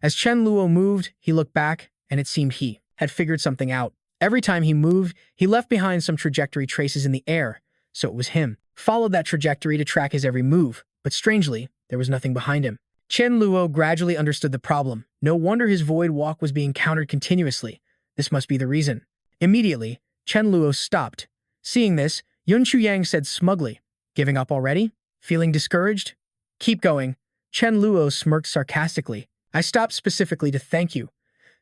As Chen Luo moved, he looked back, and it seemed he had figured something out. Every time he moved, he left behind some trajectory traces in the air, so it was him. Followed that trajectory to track his every move, but strangely, there was nothing behind him. Chen Luo gradually understood the problem. No wonder his void walk was being countered continuously. This must be the reason. Immediately, Chen Luo stopped. Seeing this, Yun Chuyang said smugly, "Giving up already? Feeling discouraged? Keep going." Chen Luo smirked sarcastically. "I stopped specifically to thank you.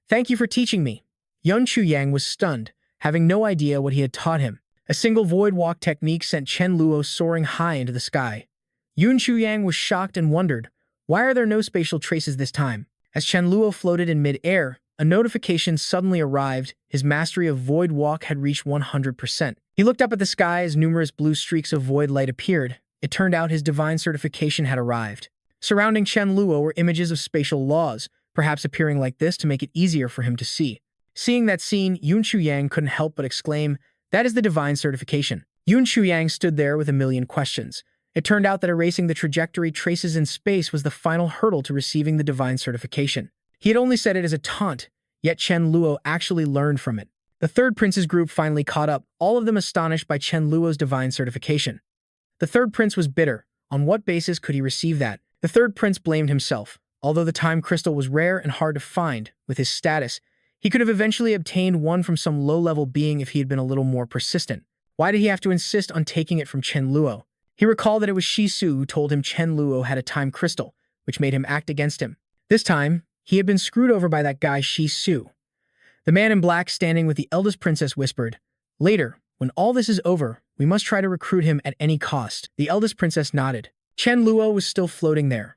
Thank you for teaching me." Yun Chuyang was stunned, having no idea what he had taught him. A single void walk technique sent Chen Luo soaring high into the sky. Yun Chuyang was shocked and wondered, why are there no spatial traces this time? As Chen Luo floated in mid-air, a notification suddenly arrived. His mastery of void walk had reached 100%. He looked up at the sky as numerous blue streaks of void light appeared. It turned out his divine certification had arrived. Surrounding Chen Luo were images of spatial laws, perhaps appearing like this to make it easier for him to see. Seeing that scene, Yun Chuyang couldn't help but exclaim, "That is the divine certification." Yun Chuyang stood there with a million questions. It turned out that erasing the trajectory traces in space was the final hurdle to receiving the divine certification. He had only said it as a taunt, yet Chen Luo actually learned from it. The third prince's group finally caught up, all of them astonished by Chen Luo's divine certification. The third prince was bitter. On what basis could he receive that? The third prince blamed himself. Although the time crystal was rare and hard to find, with his status, he could have eventually obtained one from some low-level being if he had been a little more persistent. Why did he have to insist on taking it from Chen Luo? He recalled that it was Shi Su who told him Chen Luo had a time crystal, which made him act against him. This time, he had been screwed over by that guy Shi Su. The man in black standing with the eldest princess whispered, "Later, when all this is over, we must try to recruit him at any cost." The eldest princess nodded. Chen Luo was still floating there.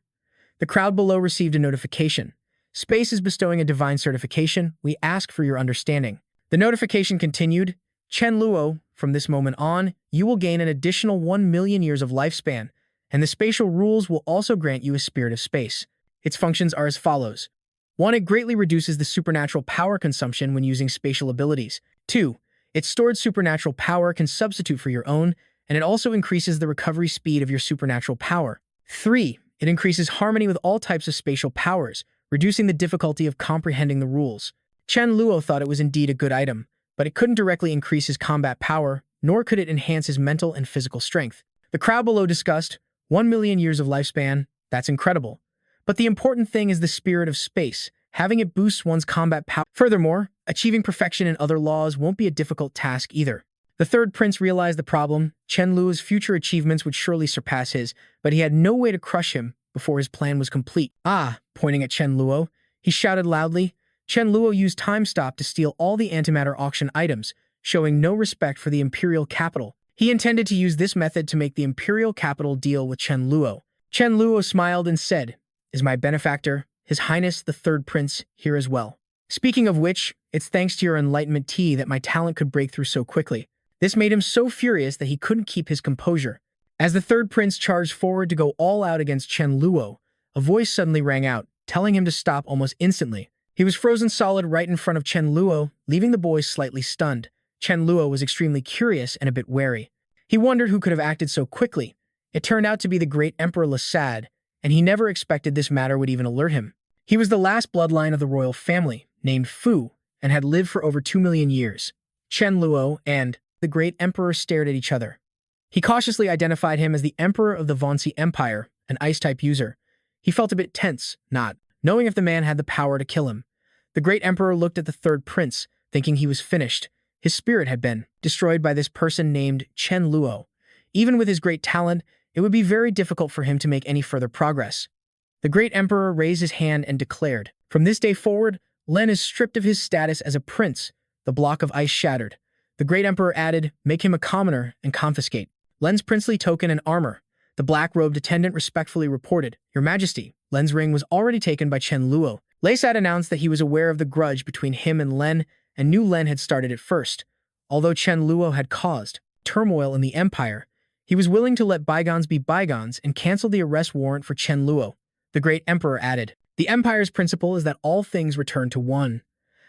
The crowd below received a notification. "Space is bestowing a divine certification. We ask for your understanding." The notification continued, "Chen Luo, from this moment on, you will gain an additional 1 million years of lifespan, and the spatial rules will also grant you a spirit of space. Its functions are as follows. 1. It greatly reduces the supernatural power consumption when using spatial abilities. 2. Its stored supernatural power can substitute for your own, and it also increases the recovery speed of your supernatural power. 3. It increases harmony with all types of spatial powers, reducing the difficulty of comprehending the rules." Chen Luo thought it was indeed a good item, but it couldn't directly increase his combat power, nor could it enhance his mental and physical strength. The crowd below discussed, 1 million years of lifespan, that's incredible. But the important thing is the spirit of space. Having it boosts one's combat power. Furthermore, achieving perfection in other laws won't be a difficult task either. The third prince realized the problem. Chen Luo's future achievements would surely surpass his, but he had no way to crush him before his plan was complete. "Ah," pointing at Chen Luo, he shouted loudly. Chen Luo used Time Stop to steal all the antimatter auction items, showing no respect for the imperial capital. He intended to use this method to make the imperial capital deal with Chen Luo. Chen Luo smiled and said, "Is my benefactor, His Highness the Third Prince, here as well? Speaking of which, it's thanks to your enlightenment tea that my talent could break through so quickly." This made him so furious that he couldn't keep his composure. As the third prince charged forward to go all out against Chen Luo, a voice suddenly rang out, telling him to stop almost instantly. He was frozen solid right in front of Chen Luo, leaving the boy slightly stunned. Chen Luo was extremely curious and a bit wary. He wondered who could have acted so quickly. It turned out to be the great Emperor Lasad, and he never expected this matter would even alert him. He was the last bloodline of the royal family, named Fu, and had lived for over 2 million years. Chen Luo and the great emperor stared at each other. He cautiously identified him as the emperor of the Vonsi Empire, an ice-type user. He felt a bit tense, not knowing if the man had the power to kill him. The great emperor looked at the third prince, thinking he was finished. His spirit had been destroyed by this person named Chen Luo. Even with his great talent, it would be very difficult for him to make any further progress. The great emperor raised his hand and declared, "From this day forward, Len is stripped of his status as a prince." The block of ice shattered. The great emperor added, "Make him a commoner and confiscate Len's princely token and armor." The black-robed attendant respectfully reported, "Your Majesty, Len's ring was already taken by Chen Luo." Lasad announced that he was aware of the grudge between him and Len, and knew Len had started it first. Although Chen Luo had caused turmoil in the empire, he was willing to let bygones be bygones and cancel the arrest warrant for Chen Luo. The great emperor added, "The empire's principle is that all things return to one.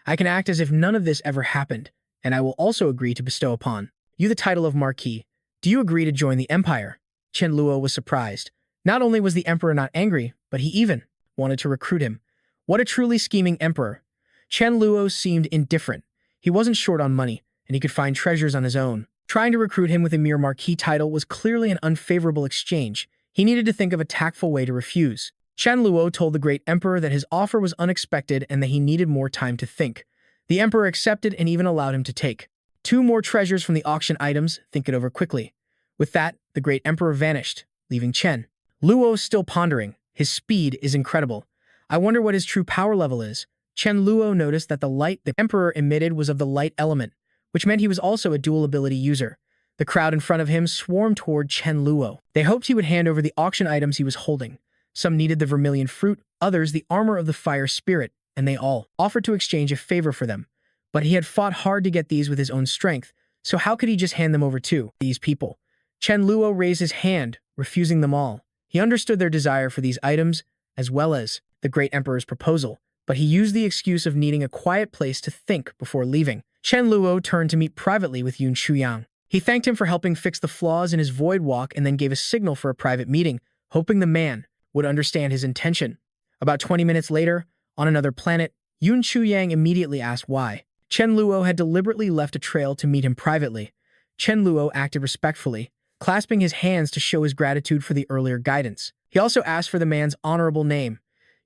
I can act as if none of this ever happened, and I will also agree to bestow upon you the title of Marquis. Do you agree to join the empire?" Chen Luo was surprised. Not only was the emperor not angry, but he even wanted to recruit him. What a truly scheming emperor. Chen Luo seemed indifferent. He wasn't short on money, and he could find treasures on his own. Trying to recruit him with a mere marquis title was clearly an unfavorable exchange. He needed to think of a tactful way to refuse. Chen Luo told the great emperor that his offer was unexpected and that he needed more time to think. The emperor accepted and even allowed him to take 2 more treasures from the auction items. Think it over quickly. With that, the great emperor vanished, leaving Chen Luo still pondering. His speed is incredible. I wonder what his true power level is. Chen Luo noticed that the light the emperor emitted was of the light element, which meant he was also a dual ability user. The crowd in front of him swarmed toward Chen Luo. They hoped he would hand over the auction items he was holding. Some needed the vermilion fruit, others the armor of the fire spirit, and they all offered to exchange a favor for them. But he had fought hard to get these with his own strength, so how could he just hand them over to these people? Chen Luo raised his hand, refusing them all. He understood their desire for these items, as well as the great emperor's proposal, but he used the excuse of needing a quiet place to think before leaving. Chen Luo turned to meet privately with Yun Chuyang. He thanked him for helping fix the flaws in his void walk and then gave a signal for a private meeting, hoping the man would understand his intention. About 20 minutes later, on another planet, Yun Chuyang immediately asked why. Chen Luo had deliberately left a trail to meet him privately. Chen Luo acted respectfully, clasping his hands to show his gratitude for the earlier guidance. He also asked for the man's honorable name.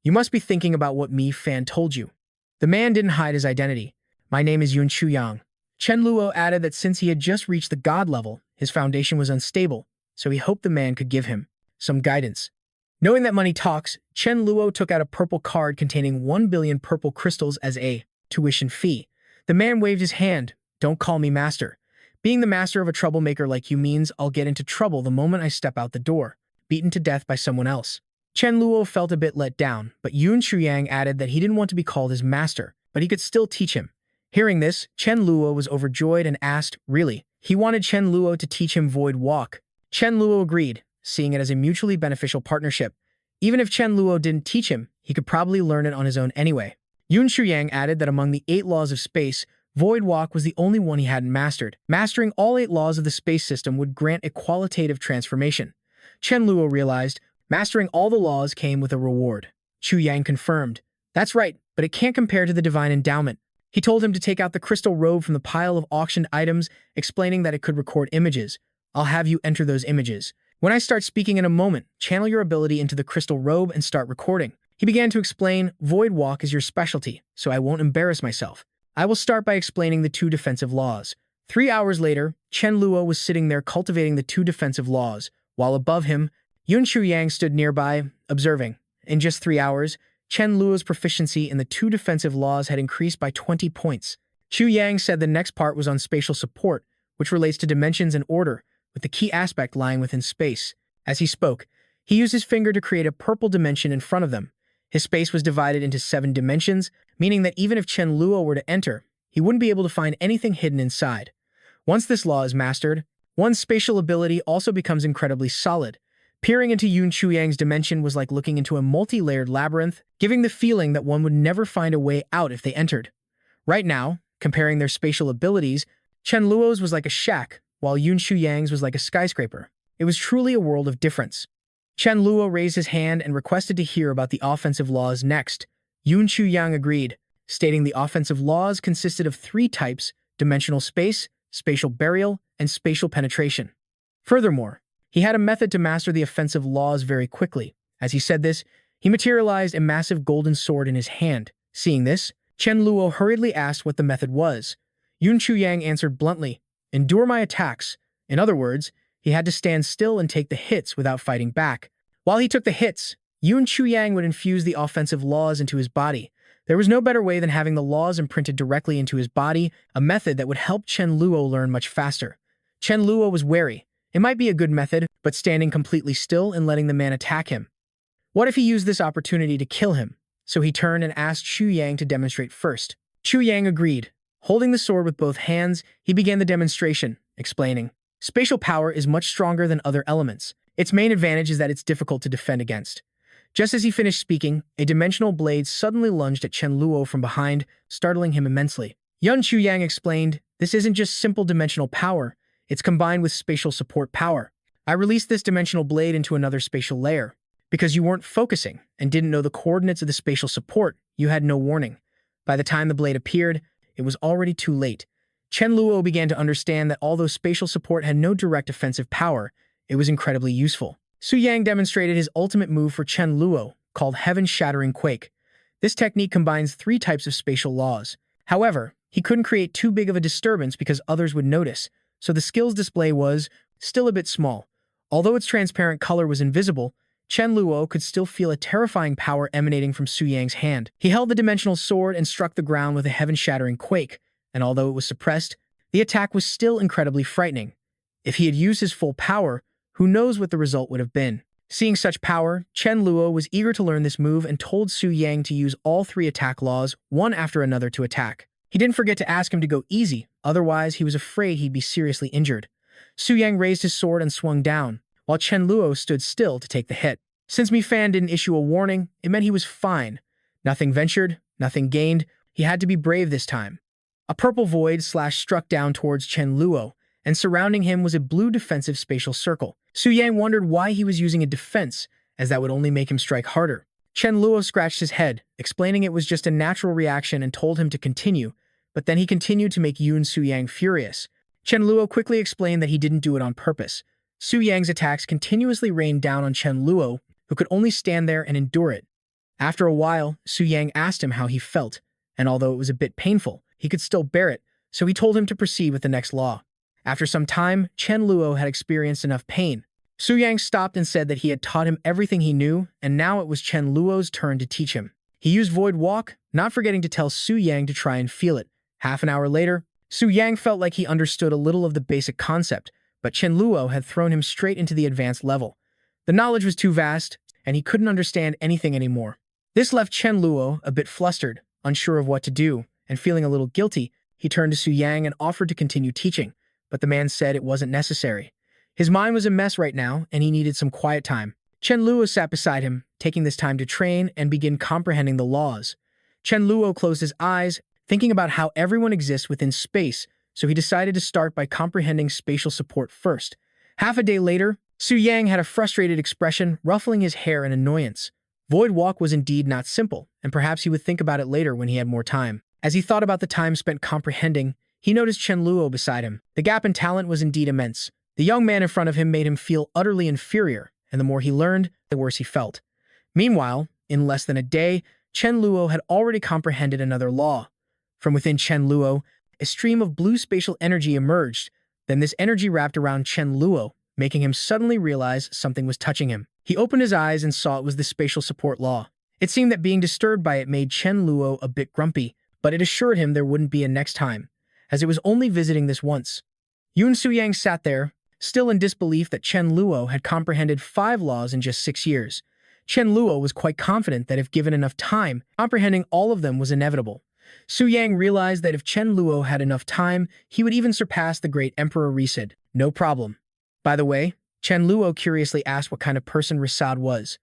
You must be thinking about what Mi Fan told you. The man didn't hide his identity. My name is Yun Chuyang. Chen Luo added that since he had just reached the god level, his foundation was unstable, so he hoped the man could give him some guidance. Knowing that money talks, Chen Luo took out a purple card containing 1 billion purple crystals as a tuition fee. The man waved his hand. Don't call me master. Being the master of a troublemaker like you means I'll get into trouble the moment I step out the door, beaten to death by someone else. Chen Luo felt a bit let down, but Yun Chuyang added that he didn't want to be called his master, but he could still teach him. Hearing this, Chen Luo was overjoyed and asked, really? He wanted Chen Luo to teach him Void Walk. Chen Luo agreed, seeing it as a mutually beneficial partnership. Even if Chen Luo didn't teach him, he could probably learn it on his own anyway. Yun Chuyang added that among the 8 laws of space, Void Walk was the only one he hadn't mastered. Mastering all 8 laws of the space system would grant a qualitative transformation. Chen Luo realized, mastering all the laws came with a reward. Chuyang confirmed, that's right, but it can't compare to the divine endowment. He told him to take out the crystal robe from the pile of auctioned items, explaining that it could record images. I'll have you enter those images. When I start speaking in a moment, channel your ability into the crystal robe and start recording. He began to explain, Void Walk is your specialty, so I won't embarrass myself. I will start by explaining the 2 defensive laws. 3 hours later, Chen Luo was sitting there cultivating the 2 defensive laws, while above him, Yun Chuyang stood nearby, observing. In just 3 hours, Chen Luo's proficiency in the 2 defensive laws had increased by 20 points. Chuyang said the next part was on spatial support, which relates to dimensions and order, with the key aspect lying within space. As he spoke, he used his finger to create a purple dimension in front of them. His space was divided into 7 dimensions, meaning that even if Chen Luo were to enter, he wouldn't be able to find anything hidden inside. Once this law is mastered, one's spatial ability also becomes incredibly solid. Peering into Yun Chuyang's dimension was like looking into a multi-layered labyrinth, giving the feeling that one would never find a way out if they entered. Right now, comparing their spatial abilities, Chen Luo's was like a shack, while Yun Chuyang's was like a skyscraper. It was truly a world of difference. Chen Luo raised his hand and requested to hear about the offensive laws next. Yun Chuyang agreed, stating the offensive laws consisted of 3 types: dimensional space, spatial burial, and spatial penetration. Furthermore, he had a method to master the offensive laws very quickly. As he said this, he materialized a massive golden sword in his hand. Seeing this, Chen Luo hurriedly asked what the method was. Yun Chuyang answered bluntly, endure my attacks. In other words, he had to stand still and take the hits without fighting back. While he took the hits, Yun Chuyang would infuse the offensive laws into his body. There was no better way than having the laws imprinted directly into his body, a method that would help Chen Luo learn much faster. Chen Luo was wary. It might be a good method, but standing completely still and letting the man attack him. What if he used this opportunity to kill him? So he turned and asked Chuyang to demonstrate first. Chuyang agreed. Holding the sword with both hands, he began the demonstration, explaining, spatial power is much stronger than other elements. Its main advantage is that it's difficult to defend against. Just as he finished speaking, a dimensional blade suddenly lunged at Chen Luo from behind, startling him immensely. Yun Chuyang explained, this isn't just simple dimensional power, it's combined with spatial support power. I released this dimensional blade into another spatial layer. Because you weren't focusing and didn't know the coordinates of the spatial support, you had no warning. By the time the blade appeared, it was already too late. Chen Luo began to understand that although spatial support had no direct offensive power, it was incredibly useful. Su Yang demonstrated his ultimate move for Chen Luo, called Heaven-Shattering Quake. This technique combines 3 types of spatial laws. However, he couldn't create too big of a disturbance because others would notice, so the skill's display was still a bit small. Although its transparent color was invisible, Chen Luo could still feel a terrifying power emanating from Su Yang's hand. He held the dimensional sword and struck the ground with a heaven-shattering quake, and although it was suppressed, the attack was still incredibly frightening. If he had used his full power, who knows what the result would have been. Seeing such power, Chen Luo was eager to learn this move and told Su Yang to use all 3 attack laws, one after another, to attack. He didn't forget to ask him to go easy, otherwise he was afraid he'd be seriously injured. Su Yang raised his sword and swung down, while Chen Luo stood still to take the hit. Since Mi Fan didn't issue a warning, it meant he was fine. Nothing ventured, nothing gained. He had to be brave this time. A purple void slash struck down towards Chen Luo, and surrounding him was a blue defensive spatial circle. Su Yang wondered why he was using a defense, as that would only make him strike harder. Chen Luo scratched his head, explaining it was just a natural reaction and told him to continue, but then he continued to make Yoon Su Yang furious. Chen Luo quickly explained that he didn't do it on purpose. Su Yang's attacks continuously rained down on Chen Luo, who could only stand there and endure it. After a while, Su Yang asked him how he felt, and although it was a bit painful, he could still bear it, so he told him to proceed with the next law. After some time, Chen Luo had experienced enough pain. Su Yang stopped and said that he had taught him everything he knew, and now it was Chen Luo's turn to teach him. He used Void Walk, not forgetting to tell Su Yang to try and feel it. Half an hour later, Su Yang felt like he understood a little of the basic concept, but Chen Luo had thrown him straight into the advanced level. The knowledge was too vast, and he couldn't understand anything anymore. This left Chen Luo a bit flustered, unsure of what to do, and feeling a little guilty. He turned to Su Yang and offered to continue teaching, but the man said it wasn't necessary. His mind was a mess right now, and he needed some quiet time. Chen Luo sat beside him, taking this time to train and begin comprehending the laws. Chen Luo closed his eyes, thinking about how everyone exists within space, so he decided to start by comprehending spatial support first. Half a day later, Su Yang had a frustrated expression, ruffling his hair in annoyance. Void Walk was indeed not simple, and perhaps he would think about it later when he had more time. As he thought about the time spent comprehending, he noticed Chen Luo beside him. The gap in talent was indeed immense. The young man in front of him made him feel utterly inferior, and the more he learned, the worse he felt. Meanwhile, in less than a day, Chen Luo had already comprehended another law. From within Chen Luo, a stream of blue spatial energy emerged. Then this energy wrapped around Chen Luo, making him suddenly realize something was touching him. He opened his eyes and saw it was the spatial support law. It seemed that being disturbed by it made Chen Luo a bit grumpy, but it assured him there wouldn't be a next time, as it was only visiting this once. Yoon Su Yang sat there, still in disbelief that Chen Luo had comprehended 5 laws in just 6 years. Chen Luo was quite confident that if given enough time, comprehending all of them was inevitable. Su Yang realized that if Chen Luo had enough time, he would even surpass the great Emperor Regressed. No problem. By the way, Chen Luo curiously asked what kind of person Regressed was.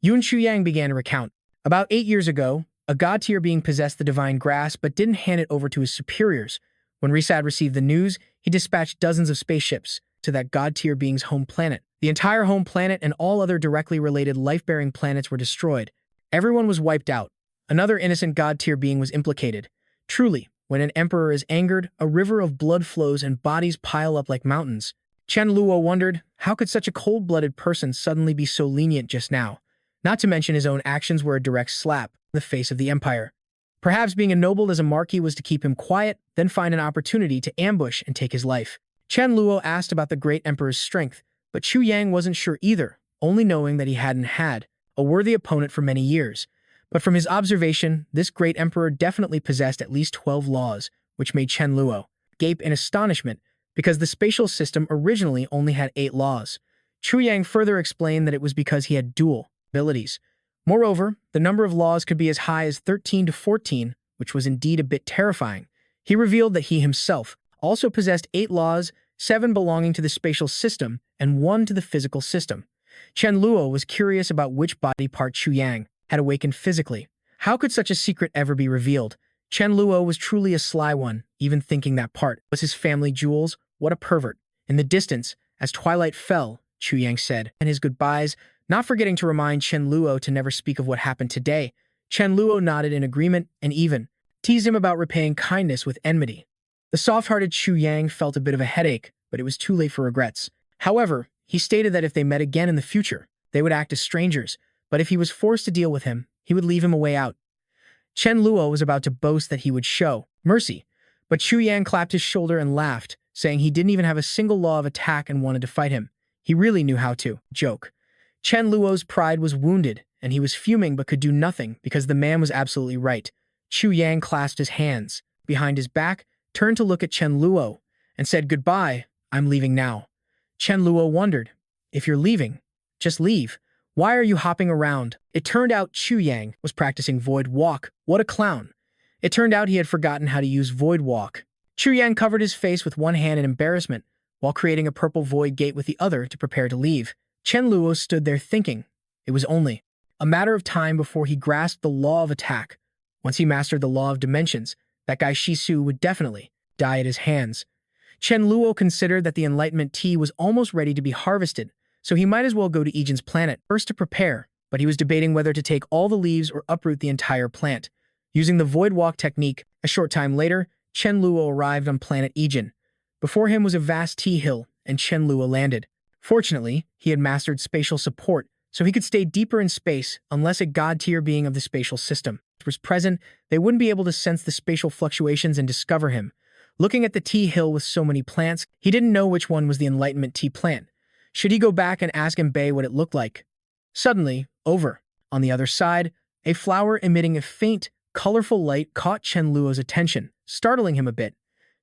Yoon Su Yang began to recount. About 8 years ago, a god-tier being possessed the divine grass but didn't hand it over to his superiors. When Regressed received the news, he dispatched dozens of spaceships to that god-tier being's home planet. The entire home planet and all other directly related life-bearing planets were destroyed. Everyone was wiped out. Another innocent god-tier being was implicated. Truly, when an emperor is angered, a river of blood flows and bodies pile up like mountains. Chen Luo wondered, how could such a cold-blooded person suddenly be so lenient just now? Not to mention his own actions were a direct slap in the face of the empire. Perhaps being ennobled as a marquis was to keep him quiet, then find an opportunity to ambush and take his life. Chen Luo asked about the great emperor's strength, but Chu Yang wasn't sure either, only knowing that he hadn't had a worthy opponent for many years. But from his observation, this great emperor definitely possessed at least 12 laws, which made Chen Luo gape in astonishment, because the spatial system originally only had 8 laws. Chu Yang further explained that it was because he had dual abilities. Moreover, the number of laws could be as high as 13 to 14, which was indeed a bit terrifying. He revealed that he himself also possessed 8 laws, 7 belonging to the spatial system and 1 to the physical system. Chen Luo was curious about which body part Chu Yang had awakened physically. How could such a secret ever be revealed? Chen Luo was truly a sly one, even thinking that part was his family jewels. What a pervert. In the distance, as twilight fell, Chu Yang said, and his goodbyes, Not forgetting to remind Chen Luo to never speak of what happened today, Chen Luo nodded in agreement and even teased him about repaying kindness with enmity. The soft-hearted Xu Yang felt a bit of a headache, but it was too late for regrets. However, he stated that if they met again in the future, they would act as strangers, but if he was forced to deal with him, he would leave him a way out. Chen Luo was about to boast that he would show mercy, but Xu Yang clapped his shoulder and laughed, saying he didn't even have a single law of attack and wanted to fight him. He really knew how to joke. Chen Luo's pride was wounded, and he was fuming but could do nothing because the man was absolutely right. Xu Yang clasped his hands behind his back, turned to look at Chen Luo, and said, "Goodbye, I'm leaving now." Chen Luo wondered, "If you're leaving, just leave. Why are you hopping around?" It turned out Xu Yang was practicing Void Walk. What a clown. It turned out he had forgotten how to use Void Walk. Xu Yang covered his face with one hand in embarrassment, while creating a purple void gate with the other to prepare to leave. Chen Luo stood there thinking. It was only a matter of time before he grasped the law of attack. Once he mastered the law of dimensions, that guy Shisu would definitely die at his hands. Chen Luo considered that the Enlightenment tea was almost ready to be harvested, so he might as well go to Ijin's planet first to prepare, but he was debating whether to take all the leaves or uproot the entire plant. Using the Void Walk technique, a short time later, Chen Luo arrived on planet Ijin. Before him was a vast tea hill, and Chen Luo landed. Fortunately, he had mastered spatial support, so he could stay deeper in space unless a god-tier being of the spatial system was present. They wouldn't be able to sense the spatial fluctuations and discover him. Looking at the tea hill with so many plants, he didn't know which one was the Enlightenment tea plant. Should he go back and ask Mbae what it looked like? Suddenly, over on the other side, a flower emitting a faint, colorful light caught Chen Luo's attention, startling him a bit.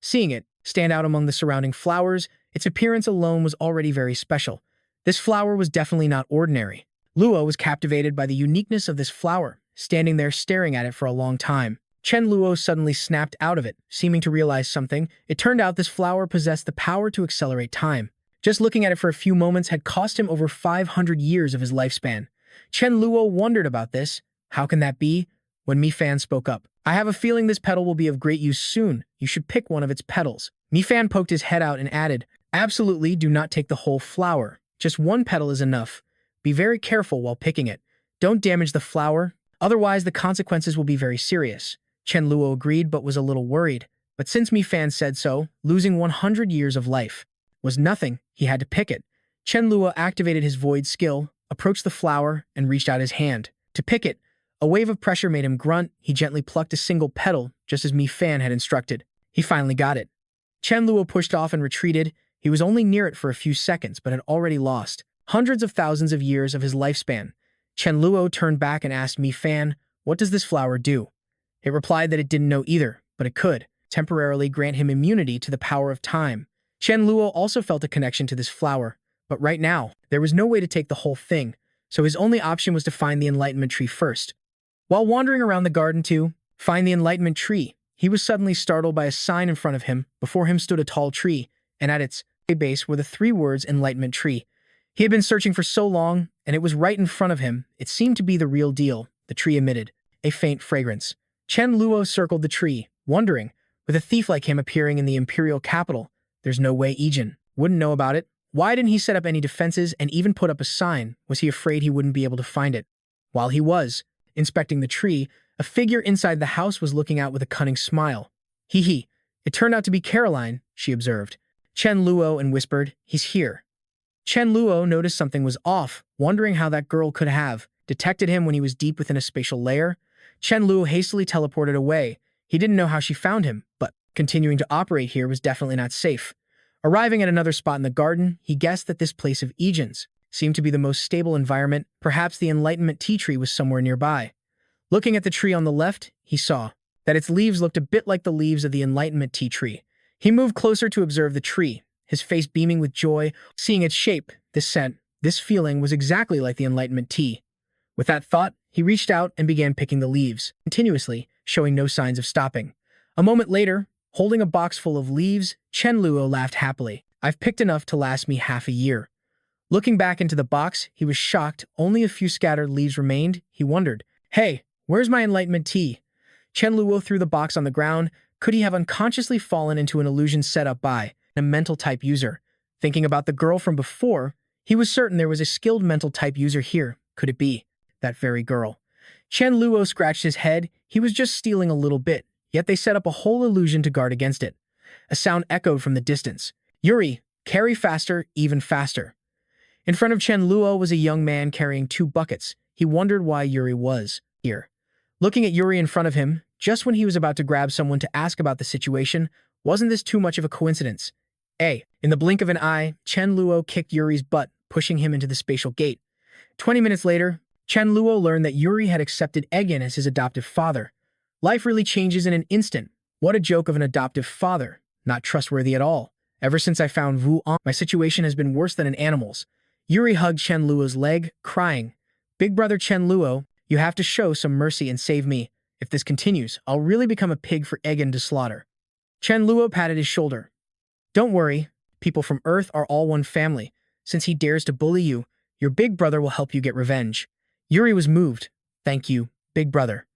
Seeing it stand out among the surrounding flowers, its appearance alone was already very special. This flower was definitely not ordinary. Luo was captivated by the uniqueness of this flower, standing there staring at it for a long time. Chen Luo suddenly snapped out of it, seeming to realize something. It turned out this flower possessed the power to accelerate time. Just looking at it for a few moments had cost him over 500 years of his lifespan. Chen Luo wondered about this. How can that be? When Mi Fan spoke up. "I have a feeling this petal will be of great use soon. You should pick one of its petals." Mi Fan poked his head out and added, "Absolutely do not take the whole flower. Just one petal is enough. Be very careful while picking it. Don't damage the flower, otherwise the consequences will be very serious." Chen Luo agreed but was a little worried. But since Mi Fan said so, losing 100 years of life was nothing. He had to pick it. Chen Luo activated his void skill, approached the flower, and reached out his hand. To pick it, a wave of pressure made him grunt. He gently plucked a single petal, just as Mi Fan had instructed. He finally got it. Chen Luo pushed off and retreated. He was only near it for a few seconds, but had already lost hundreds of thousands of years of his lifespan. Chen Luo turned back and asked Mi Fan, "What does this flower do?" It replied that it didn't know either, but it could temporarily grant him immunity to the power of time. Chen Luo also felt a connection to this flower, but right now, there was no way to take the whole thing, so his only option was to find the Enlightenment tree first. While wandering around the garden to find the Enlightenment tree, he was suddenly startled by a sign in front of him. Before him stood a tall tree, and at its base were the 3 words Enlightenment tree. He had been searching for so long, and it was right in front of him. It seemed to be the real deal. The tree emitted a faint fragrance. Chen Luo circled the tree, wondering, with a thief like him appearing in the imperial capital, there's no way Ijin wouldn't know about it. Why didn't he set up any defenses and even put up a sign? Was he afraid he wouldn't be able to find it? While he was inspecting the tree, a figure inside the house was looking out with a cunning smile. Hee hee. It turned out to be Caroline, she observed. Chen Luo and whispered, "He's here." Chen Luo noticed something was off, wondering how that girl could have detected him when he was deep within a spatial layer. Chen Luo hastily teleported away. He didn't know how she found him, but continuing to operate here was definitely not safe. Arriving at another spot in the garden, he guessed that this place of Ijin's seemed to be the most stable environment. Perhaps the Enlightenment tea tree was somewhere nearby. Looking at the tree on the left, he saw that its leaves looked a bit like the leaves of the Enlightenment tea tree. He moved closer to observe the tree, his face beaming with joy. Seeing its shape, this scent, this feeling was exactly like the Enlightenment tea. With that thought, he reached out and began picking the leaves, continuously, showing no signs of stopping. A moment later, holding a box full of leaves, Chen Luo laughed happily. "I've picked enough to last me half a year." Looking back into the box, he was shocked. Only a few scattered leaves remained. He wondered, "Hey, where's my Enlightenment tea?" Chen Luo threw the box on the ground. Could he have unconsciously fallen into an illusion set up by a mental-type user? Thinking about the girl from before, He was certain there was a skilled mental type user here. Could it be that very girl? Chen Luo scratched his head. He was just stealing a little bit, yet they set up a whole illusion to guard against it. A sound echoed from the distance. Yuri, carry faster, even faster. In front of Chen Luo was a young man carrying 2 buckets. He wondered why Yuri was here. Looking at Yuri in front of him, just when he was about to grab someone to ask about the situation, wasn't this too much of a coincidence? In the blink of an eye, Chen Luo kicked Yuri's butt, pushing him into the spatial gate. 20 minutes later, Chen Luo learned that Yuri had accepted Egan as his adoptive father. Life really changes in an instant. What a joke of an adoptive father. Not trustworthy at all. Ever since I found Wu An, my situation has been worse than an animal's. Yuri hugged Chen Luo's leg, crying, "Big brother Chen Luo, you have to show some mercy and save me. If this continues, I'll really become a pig for Egan to slaughter." Chen Luo patted his shoulder. "Don't worry, people from Earth are all one family. Since he dares to bully you, your big brother will help you get revenge." Yuri was moved. "Thank you, big brother."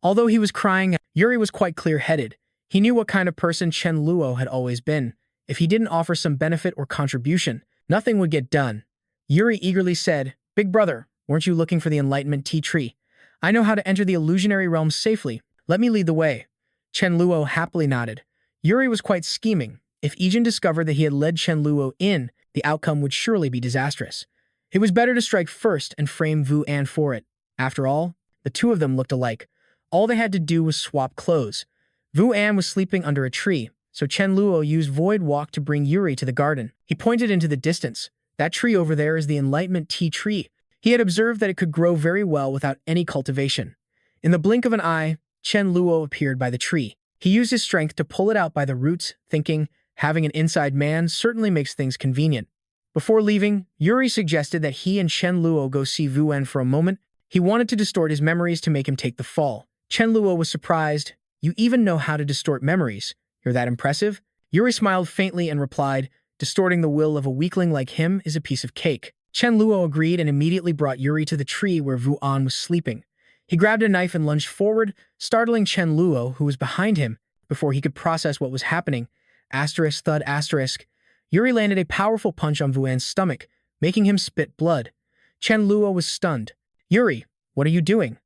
Although he was crying, Yuri was quite clear-headed. He knew what kind of person Chen Luo had always been. If he didn't offer some benefit or contribution, nothing would get done. Yuri eagerly said, "Big brother, weren't you looking for the Enlightenment Tea Tree? I know how to enter the illusionary realm safely. Let me lead the way." Chen Luo happily nodded. Yuri was quite scheming. If Ijin discovered that he had led Chen Luo in, the outcome would surely be disastrous. It was better to strike first and frame Wu An for it. After all, the two of them looked alike. All they had to do was swap clothes. Wu An was sleeping under a tree, so Chen Luo used Void Walk to bring Yuri to the garden. He pointed into the distance. "That tree over there is the Enlightenment Tea Tree." He had observed that it could grow very well without any cultivation. In the blink of an eye, Chen Luo appeared by the tree. He used his strength to pull it out by the roots, thinking, having an inside man certainly makes things convenient. Before leaving, Yuri suggested that he and Chen Luo go see Wu An for a moment. He wanted to distort his memories to make him take the fall. Chen Luo was surprised. "You even know how to distort memories. You're that impressive?" Yuri smiled faintly and replied, "Distorting the will of a weakling like him is a piece of cake." Chen Luo agreed and immediately brought Yuri to the tree where Wu An was sleeping. He grabbed a knife and lunged forward, startling Chen Luo, who was behind him, before he could process what was happening. Asterisk thud asterisk. Yuri landed a powerful punch on Wu An's stomach, making him spit blood. Chen Luo was stunned. "Yuri, what are you doing?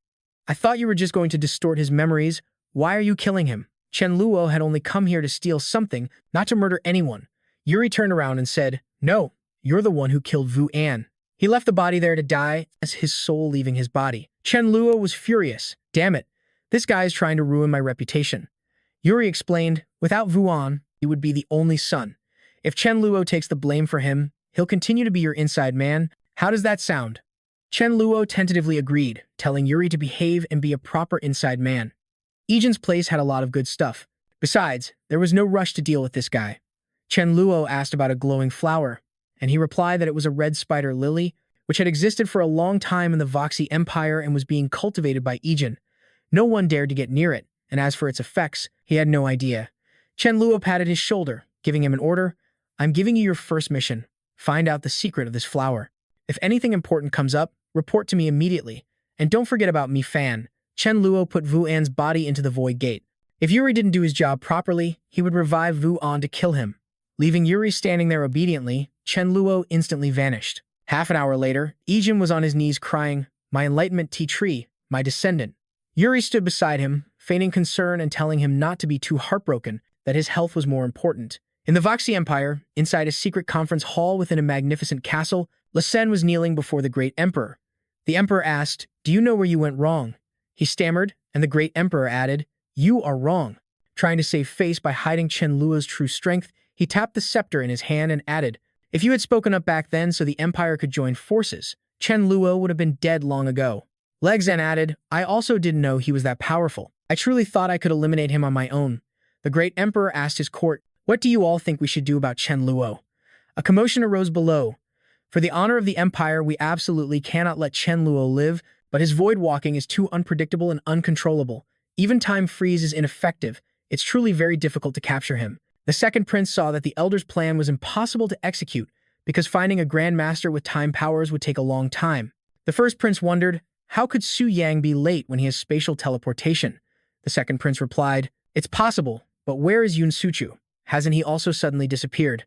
I thought you were just going to distort his memories. Why are you killing him?" Chen Luo had only come here to steal something, not to murder anyone. Yuri turned around and said, "No, you're the one who killed Wu An." He left the body there to die, as his soul leaving his body. Chen Luo was furious. "Damn it, this guy is trying to ruin my reputation." Yuri explained, "Without Wu An, he would be the only son. If Chen Luo takes the blame for him, he'll continue to be your inside man. How does that sound?" Chen Luo tentatively agreed, telling Yuri to behave and be a proper inside man. Ijin's place had a lot of good stuff. Besides, there was no rush to deal with this guy. Chen Luo asked about a glowing flower, and he replied that it was a red spider lily, which had existed for a long time in the Voxy Empire and was being cultivated by Ijin. No one dared to get near it, and as for its effects, he had no idea. Chen Luo patted his shoulder, giving him an order. "I'm giving you your first mission. Find out the secret of this flower. If anything important comes up, report to me immediately. And don't forget about me, Fan." Chen Luo put Wu An's body into the void gate. If Yuri didn't do his job properly, he would revive Wu An to kill him. Leaving Yuri standing there obediently, Chen Luo instantly vanished. Half an hour later, Ijin was on his knees crying, "My Enlightenment Tea Tree, my descendant." Yuri stood beside him, feigning concern and telling him not to be too heartbroken, that his health was more important. In the Voxy Empire, inside a secret conference hall within a magnificent castle, Sen was kneeling before the Great Emperor. The Emperor asked, "Do you know where you went wrong?" He stammered, and the Great Emperor added, "You are wrong." Trying to save face by hiding Chen Luo's true strength, he tapped the scepter in his hand and added, "If you had spoken up back then so the Empire could join forces, Chen Luo would have been dead long ago." Legzen added, "I also didn't know he was that powerful. I truly thought I could eliminate him on my own." The Great Emperor asked his court, "What do you all think we should do about Chen Luo?" A commotion arose below. "For the honor of the Empire, we absolutely cannot let Chen Luo live, but his void walking is too unpredictable and uncontrollable. Even time freeze is ineffective. It's truly very difficult to capture him." The second prince saw that the elder's plan was impossible to execute, because finding a Grand Master with time powers would take a long time. The first prince wondered, how could Su Yang be late when he has spatial teleportation? The second prince replied, "It's possible, but where is Yun Suchu? Hasn't he also suddenly disappeared?"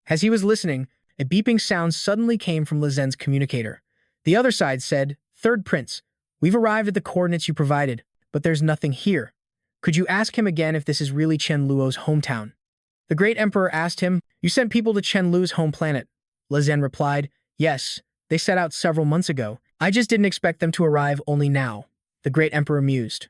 As he was listening, A beeping sound suddenly came from Lizen's communicator. The other side said, "Third Prince, we've arrived at the coordinates you provided, but there's nothing here. Could you ask him again if this is really Chen Luo's hometown?" The Great Emperor asked him, "You sent people to Chen Luo's home planet?" Lizen replied, "Yes, they set out several months ago. I just didn't expect them to arrive only now." The Great Emperor mused.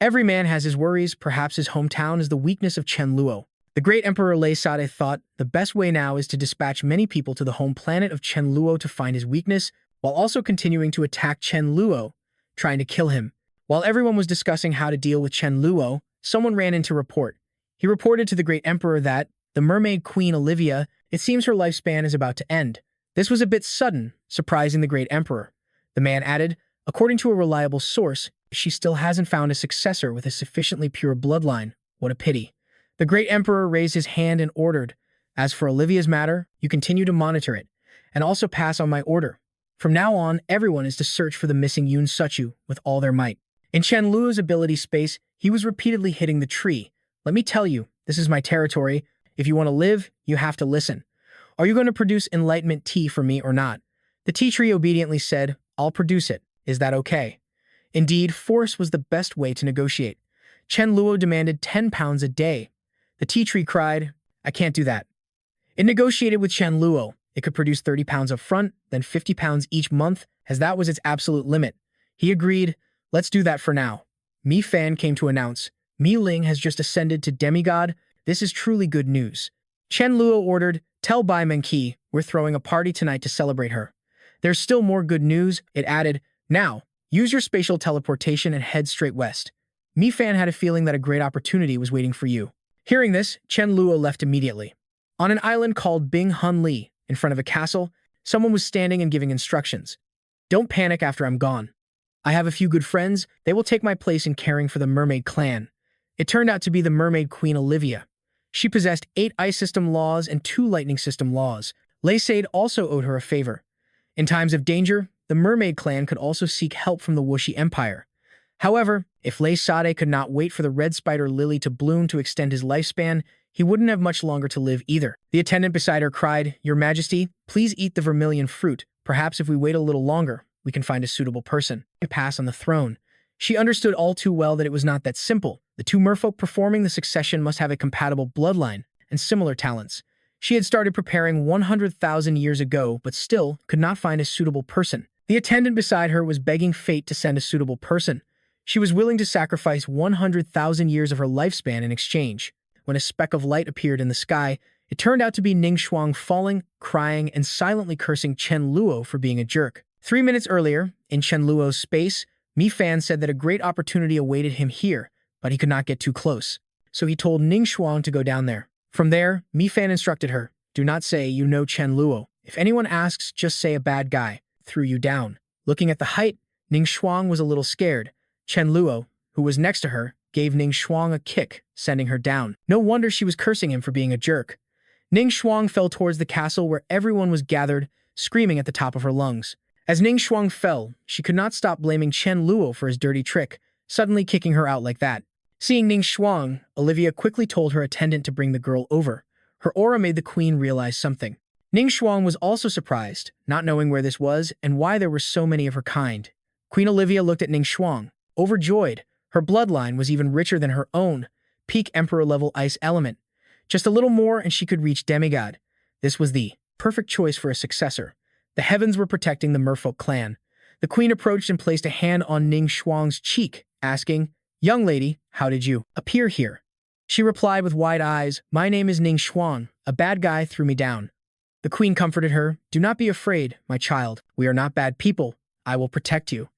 Every man has his worries. Perhaps his hometown is the weakness of Chen Luo. The Great Emperor Lei Sade thought the best way now is to dispatch many people to the home planet of Chen Luo to find his weakness, while also continuing to attack Chen Luo, trying to kill him. While everyone was discussing how to deal with Chen Luo, someone ran in to report. He reported to the Great Emperor that the mermaid queen Olivia, it seems her lifespan is about to end. This was a bit sudden, surprising the Great Emperor. The man added, according to a reliable source, she still hasn't found a successor with a sufficiently pure bloodline. What a pity. The Great Emperor raised his hand and ordered, "As for Olivia's matter, you continue to monitor it, and also pass on my order. From now on, everyone is to search for the missing Yun Suchu with all their might." In Chen Luo's ability space, he was repeatedly hitting the tree. "Let me tell you, this is my territory. If you want to live, you have to listen. Are you going to produce enlightenment tea for me or not?" The tea tree obediently said, "I'll produce it. Is that okay?" Indeed, force was the best way to negotiate. Chen Luo demanded 10 pounds a day. The tea tree cried, "I can't do that." It negotiated with Chen Luo. It could produce 30 pounds up front, then 50 pounds each month, as that was its absolute limit. He agreed, "Let's do that for now." Mi Fan came to announce, "Mi Ling has just ascended to demigod. This is truly good news." Chen Luo ordered, "Tell Bai Menqi, we're throwing a party tonight to celebrate her." "There's still more good news," it added. "Now, use your spatial teleportation and head straight west. Mi Fan had a feeling that a great opportunity was waiting for you." Hearing this, Chen Luo left immediately. On an island called Bing Hun Li, in front of a castle, someone was standing and giving instructions. "Don't panic after I'm gone. I have a few good friends. They will take my place in caring for the mermaid clan." It turned out to be the mermaid queen Olivia. She possessed 8 ice system laws and 2 lightning system laws. Lei Sade also owed her a favor. In times of danger, the mermaid clan could also seek help from the Wuxi Empire. However, if Lei Sade could not wait for the red spider lily to bloom to extend his lifespan, he wouldn't have much longer to live either. The attendant beside her cried, "Your Majesty, please eat the vermilion fruit. Perhaps if we wait a little longer, we can find a suitable person to pass on the throne." She understood all too well that it was not that simple. The 2 merfolk performing the succession must have a compatible bloodline and similar talents. She had started preparing 100,000 years ago, but still could not find a suitable person. The attendant beside her was begging fate to send a suitable person. She was willing to sacrifice 100,000 years of her lifespan in exchange. When a speck of light appeared in the sky, it turned out to be Ning Shuang falling, crying, and silently cursing Chen Luo for being a jerk. 3 minutes earlier, in Chen Luo's space, Mi Fan said that a great opportunity awaited him here, but he could not get too close. So he told Ning Shuang to go down there. From there, Mi Fan instructed her, "Do not say you know Chen Luo. If anyone asks, just say a bad guy threw you down." Looking at the height, Ning Shuang was a little scared. Chen Luo, who was next to her, gave Ning Shuang a kick, sending her down. No wonder she was cursing him for being a jerk. Ning Shuang fell towards the castle where everyone was gathered, screaming at the top of her lungs. As Ning Shuang fell, she could not stop blaming Chen Luo for his dirty trick, suddenly kicking her out like that. Seeing Ning Shuang, Olivia quickly told her attendant to bring the girl over. Her aura made the queen realize something. Ning Shuang was also surprised, not knowing where this was and why there were so many of her kind. Queen Olivia looked at Ning Shuang, overjoyed. Her bloodline was even richer than her own, peak emperor-level ice element. Just a little more and she could reach demigod. This was the perfect choice for a successor. The heavens were protecting the merfolk clan. The queen approached and placed a hand on Ning Shuang's cheek, asking, "Young lady, how did you appear here?" She replied with wide eyes, "My name is Ning Shuang. A bad guy threw me down." The queen comforted her, "Do not be afraid, my child. We are not bad people. I will protect you."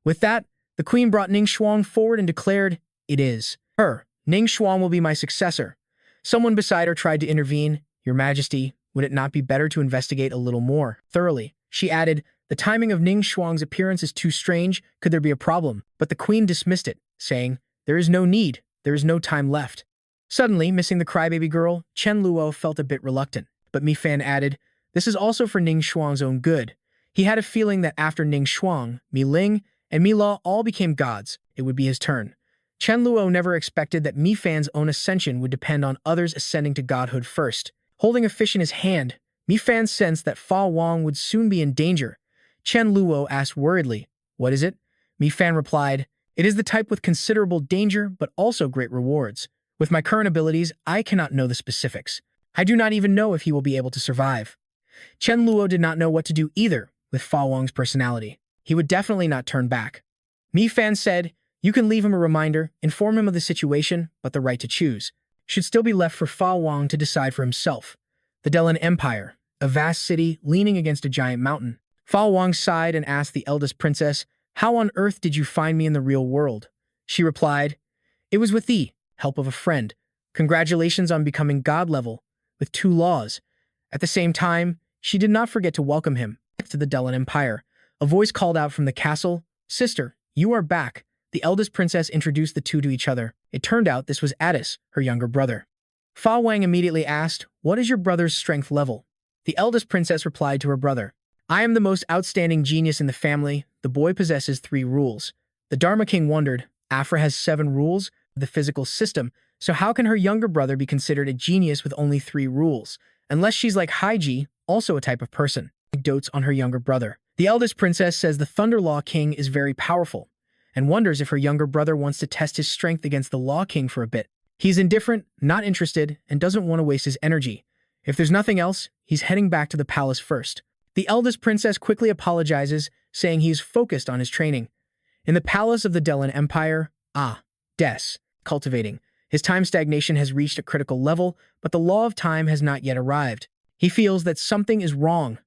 With that, the queen brought Ning Shuang forward and declared, "It is her. Ning Shuang will be my successor." Someone beside her tried to intervene. "Your Majesty, would it not be better to investigate a little more thoroughly?" She added, "The timing of Ning Shuang's appearance is too strange. Could there be a problem?" But the queen dismissed it, saying, "There is no need. There is no time left." Suddenly, missing the crybaby girl, Chen Luo felt a bit reluctant. But Mi Fan added, "This is also for Ning Shuang's own good." He had a feeling that after Ning Shuang, Mi Ling, and Mi La all became gods, it would be his turn. Chen Luo never expected that Mi Fan's own ascension would depend on others ascending to godhood first. Holding a fish in his hand, Mi Fan sensed that Fa Wang would soon be in danger. Chen Luo asked worriedly, "What is it?" Mi Fan replied, "It is the type with considerable danger but also great rewards. With my current abilities, I cannot know the specifics. I do not even know if he will be able to survive." Chen Luo did not know what to do either with Fa Wang's personality. He would definitely not turn back. Mi Fan said, "You can leave him a reminder, inform him of the situation, but the right to choose should still be left for Fa Wang to decide for himself." The Delan Empire, a vast city leaning against a giant mountain. Fa Wang sighed and asked the eldest princess, "How on earth did you find me in the real world?" She replied, "It was with the help of a friend. Congratulations on becoming god level, with 2 laws." At the same time, she did not forget to welcome him to the Delan Empire. A voice called out from the castle, "Sister, you are back." The eldest princess introduced the two to each other. It turned out this was Addis, her younger brother. Fa Wang immediately asked, "What is your brother's strength level?" The eldest princess replied to her brother, "I am the most outstanding genius in the family. The boy possesses 3 rules." The Dharma King wondered, Afra has 7 rules of the physical system, so how can her younger brother be considered a genius with only 3 rules? Unless she's like Haiji, also a type of person. He dotes on her younger brother. The eldest princess says the Thunder Law King is very powerful, and wonders if her younger brother wants to test his strength against the Law King for a bit. He's indifferent, not interested, and doesn't want to waste his energy. If there's nothing else, he's heading back to the palace first. The eldest princess quickly apologizes, saying he is focused on his training. In the palace of the Delan Empire, Des, cultivating. His time stagnation has reached a critical level, but the law of time has not yet arrived. He feels that something is wrong.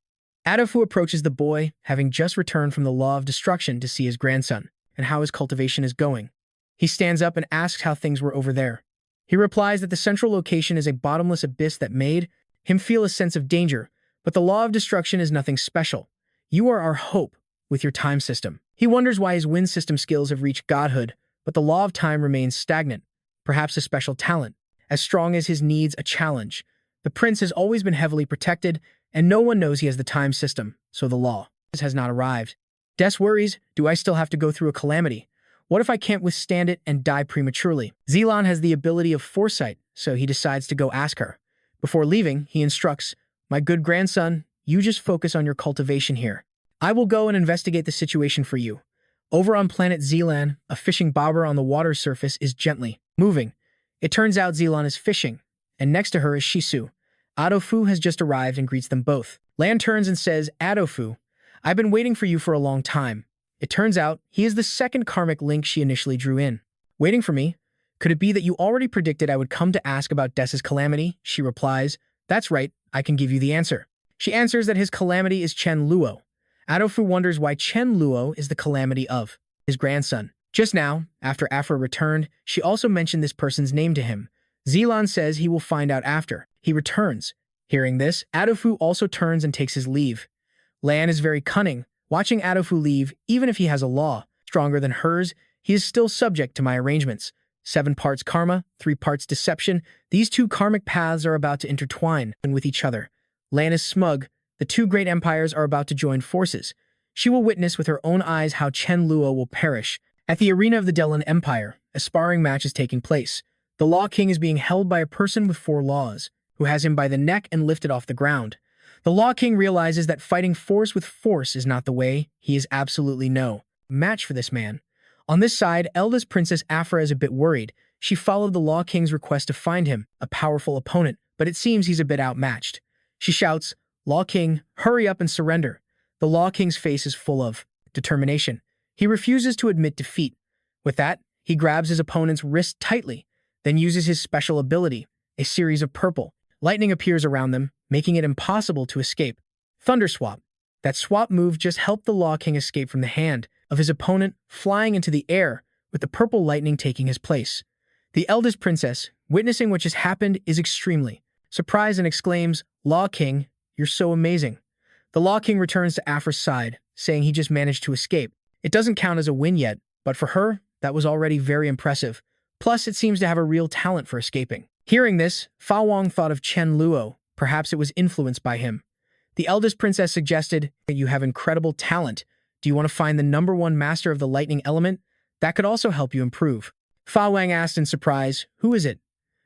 Adafu approaches the boy, having just returned from the Law of Destruction to see his grandson, and how his cultivation is going. He stands up and asks how things were over there. He replies that the central location is a bottomless abyss that made him feel a sense of danger, but the Law of Destruction is nothing special. You are our hope with your time system. He wonders why his wind system skills have reached godhood, but the Law of Time remains stagnant, perhaps a special talent, as strong as his needs a challenge. The prince has always been heavily protected, and no one knows he has the time system, so the law has not arrived. Des worries, do I still have to go through a calamity? What if I can't withstand it and die prematurely? Zelan has the ability of foresight, so he decides to go ask her. Before leaving, he instructs, "My good grandson, you just focus on your cultivation here. I will go and investigate the situation for you." Over on planet Zelan, a fishing bobber on the water surface is gently moving. It turns out Zelan is fishing, and next to her is Shisu. Adofu has just arrived and greets them both. Lan turns and says, "Adofu, I've been waiting for you for a long time." It turns out he is the second karmic link she initially drew in. "Waiting for me? Could it be that you already predicted I would come to ask about Des's calamity?" She replies, "That's right, I can give you the answer." She answers that his calamity is Chen Luo. Adofu wonders why Chen Luo is the calamity of his grandson. Just now, after Afra returned, she also mentioned this person's name to him. Zelan says he will find out after he returns. Hearing this, Adofu also turns and takes his leave. Lan is very cunning. Watching Adofu leave, even if he has a law stronger than hers, he is still subject to my arrangements. 7 parts karma, 3 parts deception. These 2 karmic paths are about to intertwine with each other. Lan is smug. The 2 great empires are about to join forces. She will witness with her own eyes how Chen Luo will perish. At the arena of the Delan Empire, a sparring match is taking place. The Law King is being held by a person with 4 laws, who has him by the neck and lifted off the ground. The Law King realizes that fighting force with force is not the way. He is absolutely no match for this man. On this side, eldest Princess Afra is a bit worried. She followed the Law King's request to find him, a powerful opponent, but it seems he's a bit outmatched. She shouts, "Law King, hurry up and surrender." The Law King's face is full of determination. He refuses to admit defeat. With that, he grabs his opponent's wrist tightly, then uses his special ability, a series of purple. Lightning appears around them, making it impossible to escape. Thunder Swap. That swap move just helped the Law King escape from the hand of his opponent, flying into the air, with the purple lightning taking his place. The eldest princess, witnessing what just happened, is extremely surprised and exclaims, "Law King, you're so amazing." The Law King returns to Afra's side, saying he just managed to escape. It doesn't count as a win yet, but for her, that was already very impressive. Plus, it seems to have a real talent for escaping. Hearing this, Fa Wang thought of Chen Luo. Perhaps it was influenced by him. The eldest princess suggested, "You have incredible talent. Do you want to find the #1 master of the lightning element? That could also help you improve." Fa Wang asked in surprise, "Who is it?"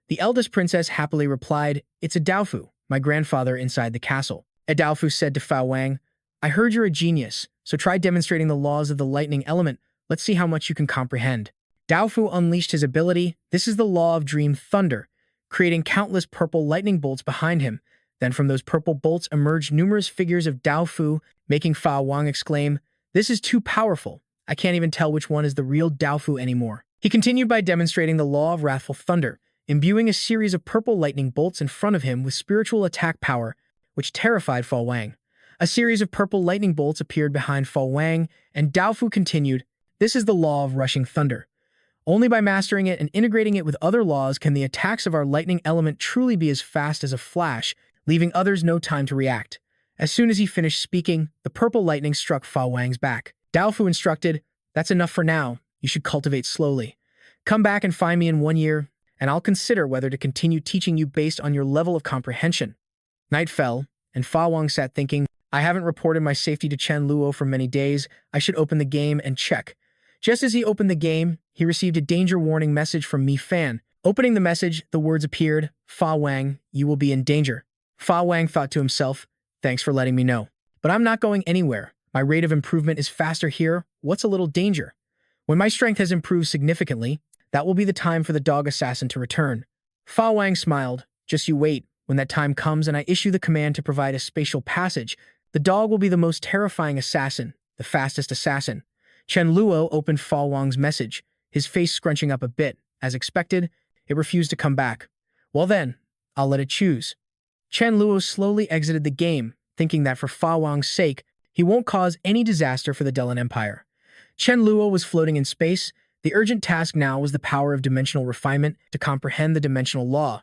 The eldest princess happily replied, "It's a Daofu, my grandfather inside the castle. Adolfo said to Fa Wang, I heard you're a genius, so try demonstrating the laws of the lightning element. Let's see how much you can comprehend. Daofu unleashed his ability. This is the law of dream thunder, creating countless purple lightning bolts behind him. Then from those purple bolts emerged numerous figures of Daofu, making Fa Wang exclaim, This is too powerful. I can't even tell which one is the real Daofu anymore. He continued by demonstrating the law of wrathful thunder, imbuing a series of purple lightning bolts in front of him with spiritual attack power, which terrified Fa Wang. A series of purple lightning bolts appeared behind Fa Wang, and Daofu continued, This is the law of rushing thunder. Only by mastering it and integrating it with other laws can the attacks of our lightning element truly be as fast as a flash, leaving others no time to react. As soon as he finished speaking, the purple lightning struck Fa Wang's back. Daofu instructed, That's enough for now. You should cultivate slowly. Come back and find me in 1 year, and I'll consider whether to continue teaching you based on your level of comprehension. Night fell, and Fa Wang sat thinking, I haven't reported my safety to Chen Luo for many days. I should open the game and check. Just as he opened the game, he received a danger warning message from Mi Fan. Opening the message, the words appeared, Fa Wang, you will be in danger. Fa Wang thought to himself, Thanks for letting me know. But I'm not going anywhere. My rate of improvement is faster here. What's a little danger? When my strength has improved significantly, that will be the time for the dog assassin to return. Fa Wang smiled. Just you wait. When that time comes and I issue the command to provide a spatial passage, the dog will be the most terrifying assassin, the fastest assassin. Chen Luo opened Fa Wang's message, his face scrunching up a bit. As expected, it refused to come back. Well then, I'll let it choose. Chen Luo slowly exited the game, thinking that for Fa Wang's sake, he won't cause any disaster for the Delan Empire. Chen Luo was floating in space. The urgent task now was the power of dimensional refinement to comprehend the dimensional law.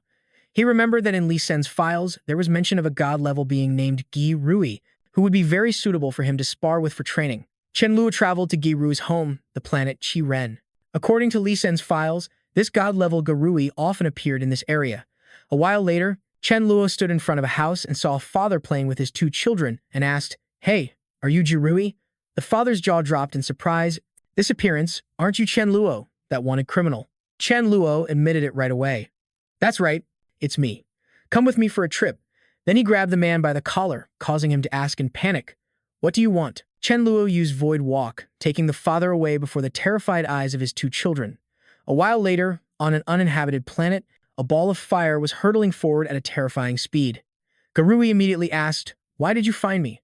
He remembered that in Li Sen's files, there was mention of a god-level being named Gi Rui, who would be very suitable for him to spar with for training. Chen Luo traveled to Gi Rui's home, the planet Qi Ren. According to Li Sen's files, this god-level Garui often appeared in this area. A while later, Chen Luo stood in front of a house and saw a father playing with his 2 children and asked, Hey, are you Jirui? The father's jaw dropped in surprise. This appearance, aren't you Chen Luo, that wanted criminal? Chen Luo admitted it right away. That's right, it's me. Come with me for a trip. Then he grabbed the man by the collar, causing him to ask in panic, What do you want? Chen Luo used Void Walk, taking the father away before the terrified eyes of his 2 children. A while later, on an uninhabited planet, a ball of fire was hurtling forward at a terrifying speed. Garui immediately asked, Why did you find me?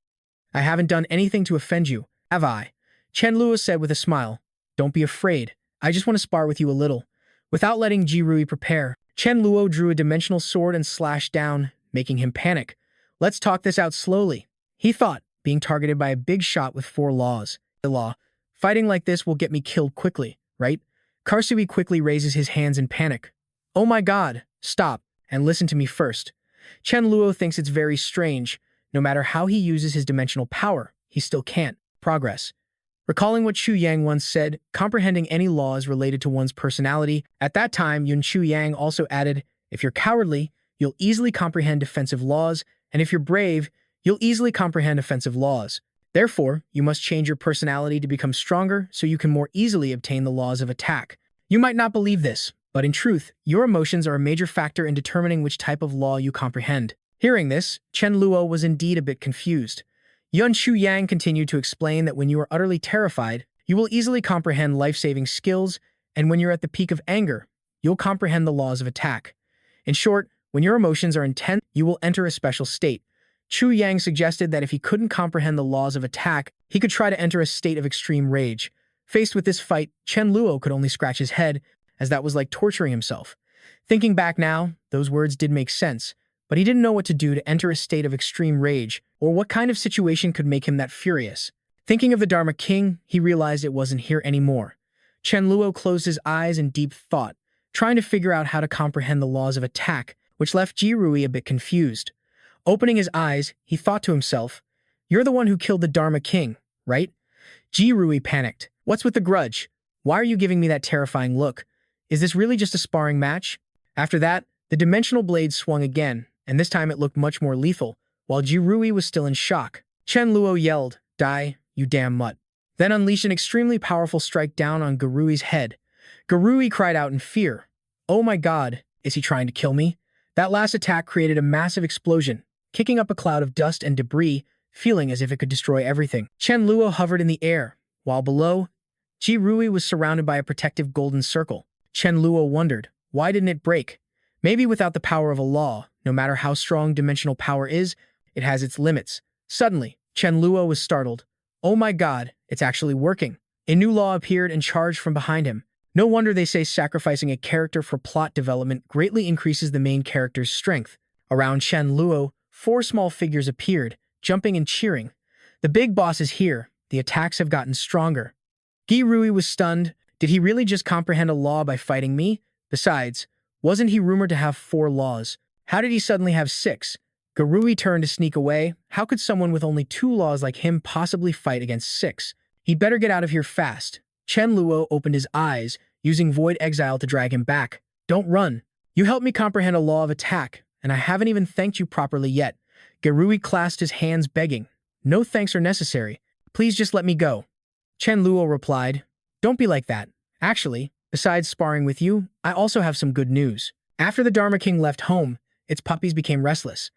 I haven't done anything to offend you, have I? Chen Luo said with a smile, Don't be afraid. I just want to spar with you a little. Without letting Jirui prepare, Chen Luo drew a dimensional sword and slashed down, making him panic. Let's talk this out slowly. He thought, being targeted by a big shot with 4 laws. The law, fighting like this will get me killed quickly, right? Karsui quickly raises his hands in panic. Oh my god, stop, and listen to me first. Chen Luo thinks it's very strange. No matter how he uses his dimensional power, he still can't progress. Recalling what Chu Yang once said, comprehending any laws related to one's personality, at that time Yun Chu Yang also added, If you're cowardly, you'll easily comprehend defensive laws, and if you're brave, you'll easily comprehend offensive laws. Therefore, you must change your personality to become stronger so you can more easily obtain the laws of attack. You might not believe this, but in truth, your emotions are a major factor in determining which type of law you comprehend. Hearing this, Chen Luo was indeed a bit confused. Yun Chu Yang continued to explain that when you are utterly terrified, you will easily comprehend life-saving skills, and when you're at the peak of anger, you'll comprehend the laws of attack. In short, when your emotions are intense, you will enter a special state. Chu Yang suggested that if he couldn't comprehend the laws of attack, he could try to enter a state of extreme rage. Faced with this fight, Chen Luo could only scratch his head, as that was like torturing himself. Thinking back now, those words did make sense, but he didn't know what to do to enter a state of extreme rage, or what kind of situation could make him that furious. Thinking of the Dharma King, he realized it wasn't here anymore. Chen Luo closed his eyes in deep thought, trying to figure out how to comprehend the laws of attack, which left Jirui a bit confused. Opening his eyes, he thought to himself, You're the one who killed the Dharma King, right? Jirui panicked. What's with the grudge? Why are you giving me that terrifying look? Is this really just a sparring match? After that, the dimensional blade swung again, and this time it looked much more lethal, while Jirui was still in shock. Chen Luo yelled, Die, you damn mutt. Then unleashed an extremely powerful strike down on Garui's head. Garui cried out in fear. Oh my god, is he trying to kill me? That last attack created a massive explosion, kicking up a cloud of dust and debris, feeling as if it could destroy everything. Chen Luo hovered in the air, while below, Ji Rui was surrounded by a protective golden circle. Chen Luo wondered, why didn't it break? Maybe without the power of a law, no matter how strong dimensional power is, it has its limits. Suddenly, Chen Luo was startled. Oh my god, it's actually working. A new law appeared and charged from behind him. No wonder they say sacrificing a character for plot development greatly increases the main character's strength. Around Chen Luo, 4 small figures appeared, jumping and cheering. The big boss is here. The attacks have gotten stronger. Ji Rui was stunned. Did he really just comprehend a law by fighting me? Besides, wasn't he rumored to have 4 laws? How did he suddenly have 6? Garui turned to sneak away. How could someone with only 2 laws like him possibly fight against 6? He'd better get out of here fast. Chen Luo opened his eyes, using Void Exile to drag him back. Don't run. You helped me comprehend a law of attack, and I haven't even thanked you properly yet. Garui clasped his hands begging. No thanks are necessary. Please just let me go. Chen Luo replied, don't be like that. Actually, besides sparring with you, I also have some good news. After the Dharma King left home, its puppies became restless.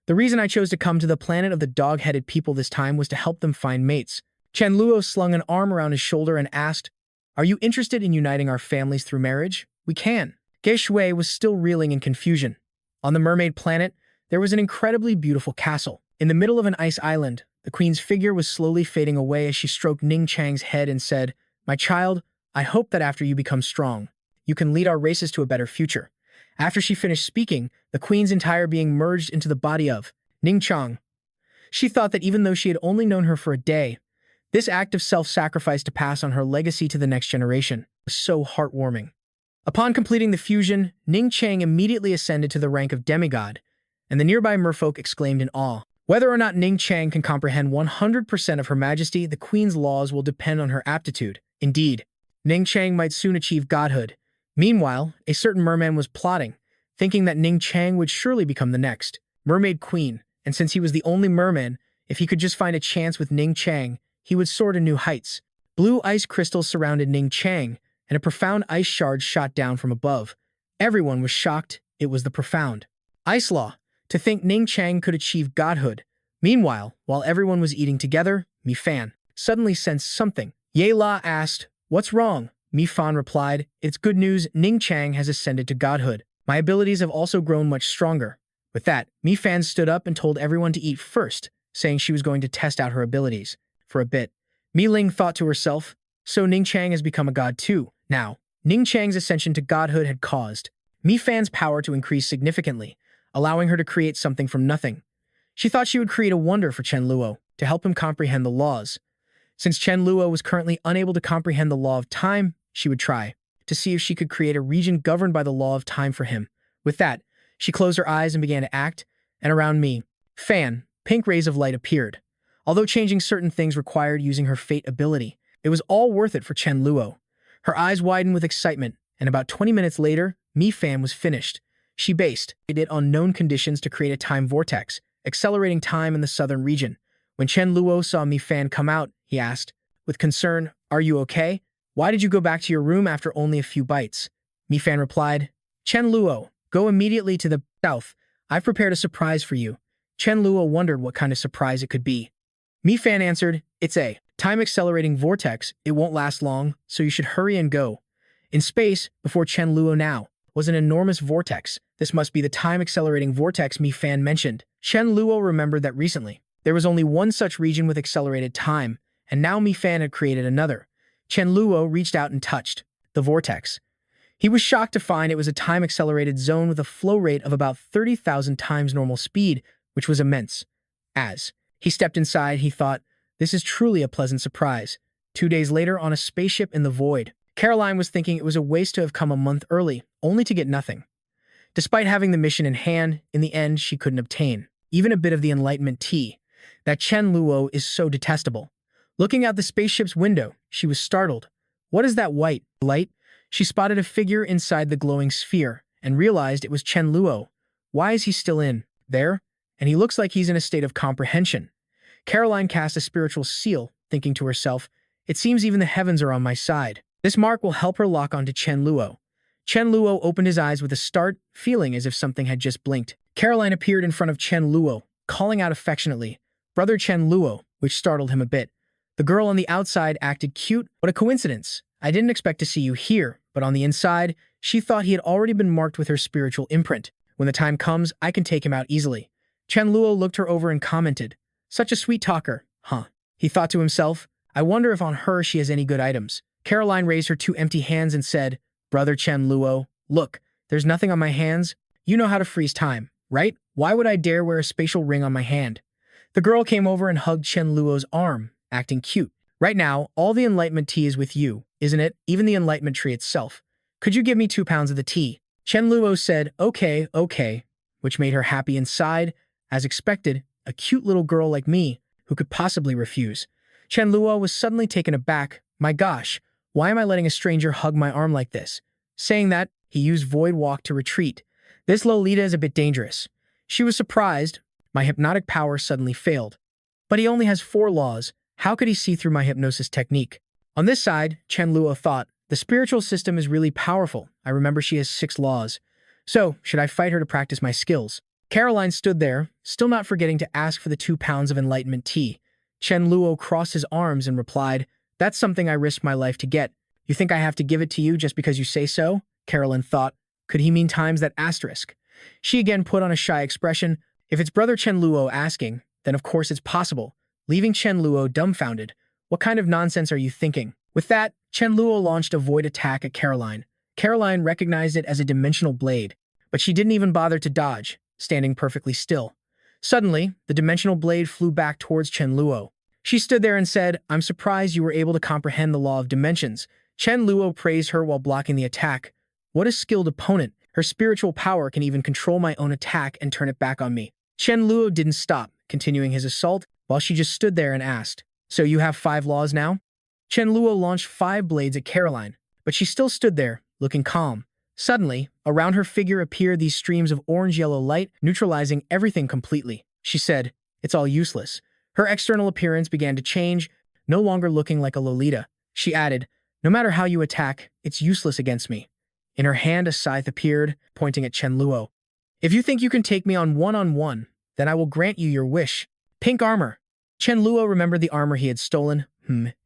The reason I chose to come to the planet of the dog-headed people this time was to help them find mates. Chen Luo slung an arm around his shoulder and asked, are you interested in uniting our families through marriage? We can. Ge Shui was still reeling in confusion. On the mermaid planet, there was an incredibly beautiful castle. In the middle of an ice island, the queen's figure was slowly fading away as she stroked Ning Chang's head and said, my child, I hope that after you become strong, you can lead our races to a better future. After she finished speaking, the queen's entire being merged into the body of Ning Chang. She thought that even though she had only known her for a day, this act of self-sacrifice to pass on her legacy to the next generation was so heartwarming. Upon completing the fusion, Ning Chang immediately ascended to the rank of demigod, and the nearby merfolk exclaimed in awe. Whether or not Ning Chang can comprehend 100% of Her Majesty, the Queen's laws will depend on her aptitude. Indeed, Ning Chang might soon achieve godhood. Meanwhile, a certain merman was plotting, thinking that Ning Chang would surely become the next mermaid queen, and since he was the only merman, if he could just find a chance with Ning Chang, he would soar to new heights. Blue ice crystals surrounded Ning Chang, and a profound ice shard shot down from above. Everyone was shocked. It was the profound ice law. To think Ning Chang could achieve godhood. Meanwhile, while everyone was eating together, Mi Fan suddenly sensed something. Ye La asked, what's wrong? Mi Fan replied, it's good news, Ning Chang has ascended to godhood. My abilities have also grown much stronger. With that, Mi Fan stood up and told everyone to eat first, saying she was going to test out her abilities. For a bit, Mi Ling thought to herself, so Ning Chang has become a god too. Now, Ning Chang's ascension to godhood had caused Mi Fan's power to increase significantly, allowing her to create something from nothing. She thought she would create a wonder for Chen Luo to help him comprehend the laws. Since Chen Luo was currently unable to comprehend the law of time, she would try to see if she could create a region governed by the law of time for him. With that, she closed her eyes and began to act, and around Mi Fan, pink rays of light appeared. Although changing certain things required using her fate ability, it was all worth it for Chen Luo. Her eyes widened with excitement, and about 20 minutes later, Mi Fan was finished. She based it on known conditions to create a time vortex, accelerating time in the southern region. When Chen Luo saw Mi Fan come out, he asked, with concern, are you okay? Why did you go back to your room after only a few bites? Mi Fan replied, Chen Luo, go immediately to the south. I've prepared a surprise for you. Chen Luo wondered what kind of surprise it could be. Mi Fan answered, it's a time-accelerating vortex. It won't last long, so you should hurry and go. In space, before Chen Luo now, was an enormous vortex. This must be the time-accelerating vortex Mi Fan mentioned. Chen Luo remembered that recently, there was only one such region with accelerated time, and now Mi Fan had created another. Chen Luo reached out and touched the vortex. He was shocked to find it was a time-accelerated zone with a flow rate of about 30,000 times normal speed, which was immense. As he stepped inside, he thought, this is truly a pleasant surprise. 2 days later, on a spaceship in the void, Caroline was thinking it was a waste to have come a month early, only to get nothing. Despite having the mission in hand, in the end, she couldn't obtain even a bit of the Enlightenment tea. That Chen Luo is so detestable. Looking out the spaceship's window, she was startled. What is that white light? She spotted a figure inside the glowing sphere and realized it was Chen Luo. Why is he still in there? And he looks like he's in a state of comprehension. Caroline cast a spiritual seal, thinking to herself, it seems even the heavens are on my side. This mark will help her lock onto Chen Luo. Chen Luo opened his eyes with a start, feeling as if something had just blinked. Caroline appeared in front of Chen Luo, calling out affectionately, "Brother Chen Luo," which startled him a bit. The girl on the outside acted cute. What a coincidence. I didn't expect to see you here, but on the inside, she thought he had already been marked with her spiritual imprint. When the time comes, I can take him out easily. Chen Luo looked her over and commented, "Such a sweet talker, huh?" He thought to himself, "I wonder if on her she has any good items." Caroline raised her two empty hands and said, "Brother Chen Luo, look, there's nothing on my hands. You know how to freeze time, right? Why would I dare wear a spatial ring on my hand?" The girl came over and hugged Chen Luo's arm, acting cute. "Right now, all the enlightenment tea is with you, isn't it? Even the enlightenment tree itself. Could you give me 2 pounds of the tea?" Chen Luo said, "Okay, okay," which made her happy inside. As expected, a cute little girl like me, who could possibly refuse? Chen Luo was suddenly taken aback. My gosh, why am I letting a stranger hug my arm like this? Saying that, he used Void Walk to retreat. This Lolita is a bit dangerous. She was surprised. My hypnotic power suddenly failed. But he only has 4 laws. How could he see through my hypnosis technique? On this side, Chen Luo thought, the spiritual system is really powerful. I remember she has 6 laws. So, should I fight her to practice my skills? Caroline stood there, still not forgetting to ask for the 2 pounds of enlightenment tea. Chen Luo crossed his arms and replied, "That's something I risked my life to get. You think I have to give it to you just because you say so?" Caroline thought, could he mean times that asterisk? She again put on a shy expression. If it's brother Chen Luo asking, then of course it's possible, leaving Chen Luo dumbfounded. What kind of nonsense are you thinking? With that, Chen Luo launched a void attack at Caroline. Caroline recognized it as a dimensional blade, but she didn't even bother to dodge, standing perfectly still. Suddenly, the dimensional blade flew back towards Chen Luo. She stood there and said, "I'm surprised you were able to comprehend the law of dimensions." Chen Luo praised her while blocking the attack. What a skilled opponent. Her spiritual power can even control my own attack and turn it back on me. Chen Luo didn't stop, continuing his assault, while she just stood there and asked, "So you have 5 laws now?" Chen Luo launched 5 blades at Caroline, but she still stood there, looking calm. Suddenly, around her figure appeared these streams of orange-yellow light, neutralizing everything completely. She said, "It's all useless." Her external appearance began to change, no longer looking like a Lolita. She added, "No matter how you attack, it's useless against me." In her hand, a scythe appeared, pointing at Chen Luo. "If you think you can take me on one-on-one, then I will grant you your wish." Pink armor. Chen Luo remembered the armor he had stolen.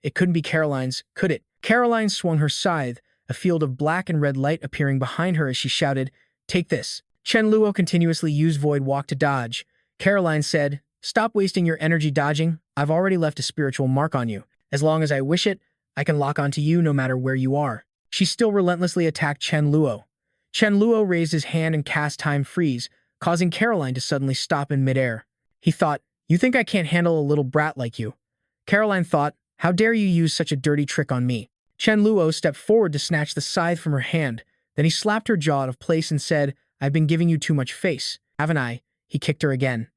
It couldn't be Caroline's, could it? Caroline swung her scythe, a field of black and red light appearing behind her as she shouted, "Take this." Chen Luo continuously used Void Walk to dodge. Caroline said, "Stop wasting your energy dodging. I've already left a spiritual mark on you. As long as I wish it, I can lock onto you no matter where you are." She still relentlessly attacked Chen Luo. Chen Luo raised his hand and cast Time Freeze, causing Caroline to suddenly stop in midair. He thought, "You think I can't handle a little brat like you?" Caroline thought, "How dare you use such a dirty trick on me?" Chen Luo stepped forward to snatch the scythe from her hand. Then he slapped her jaw out of place and said, "I've been giving you too much face, haven't I?" He kicked her again.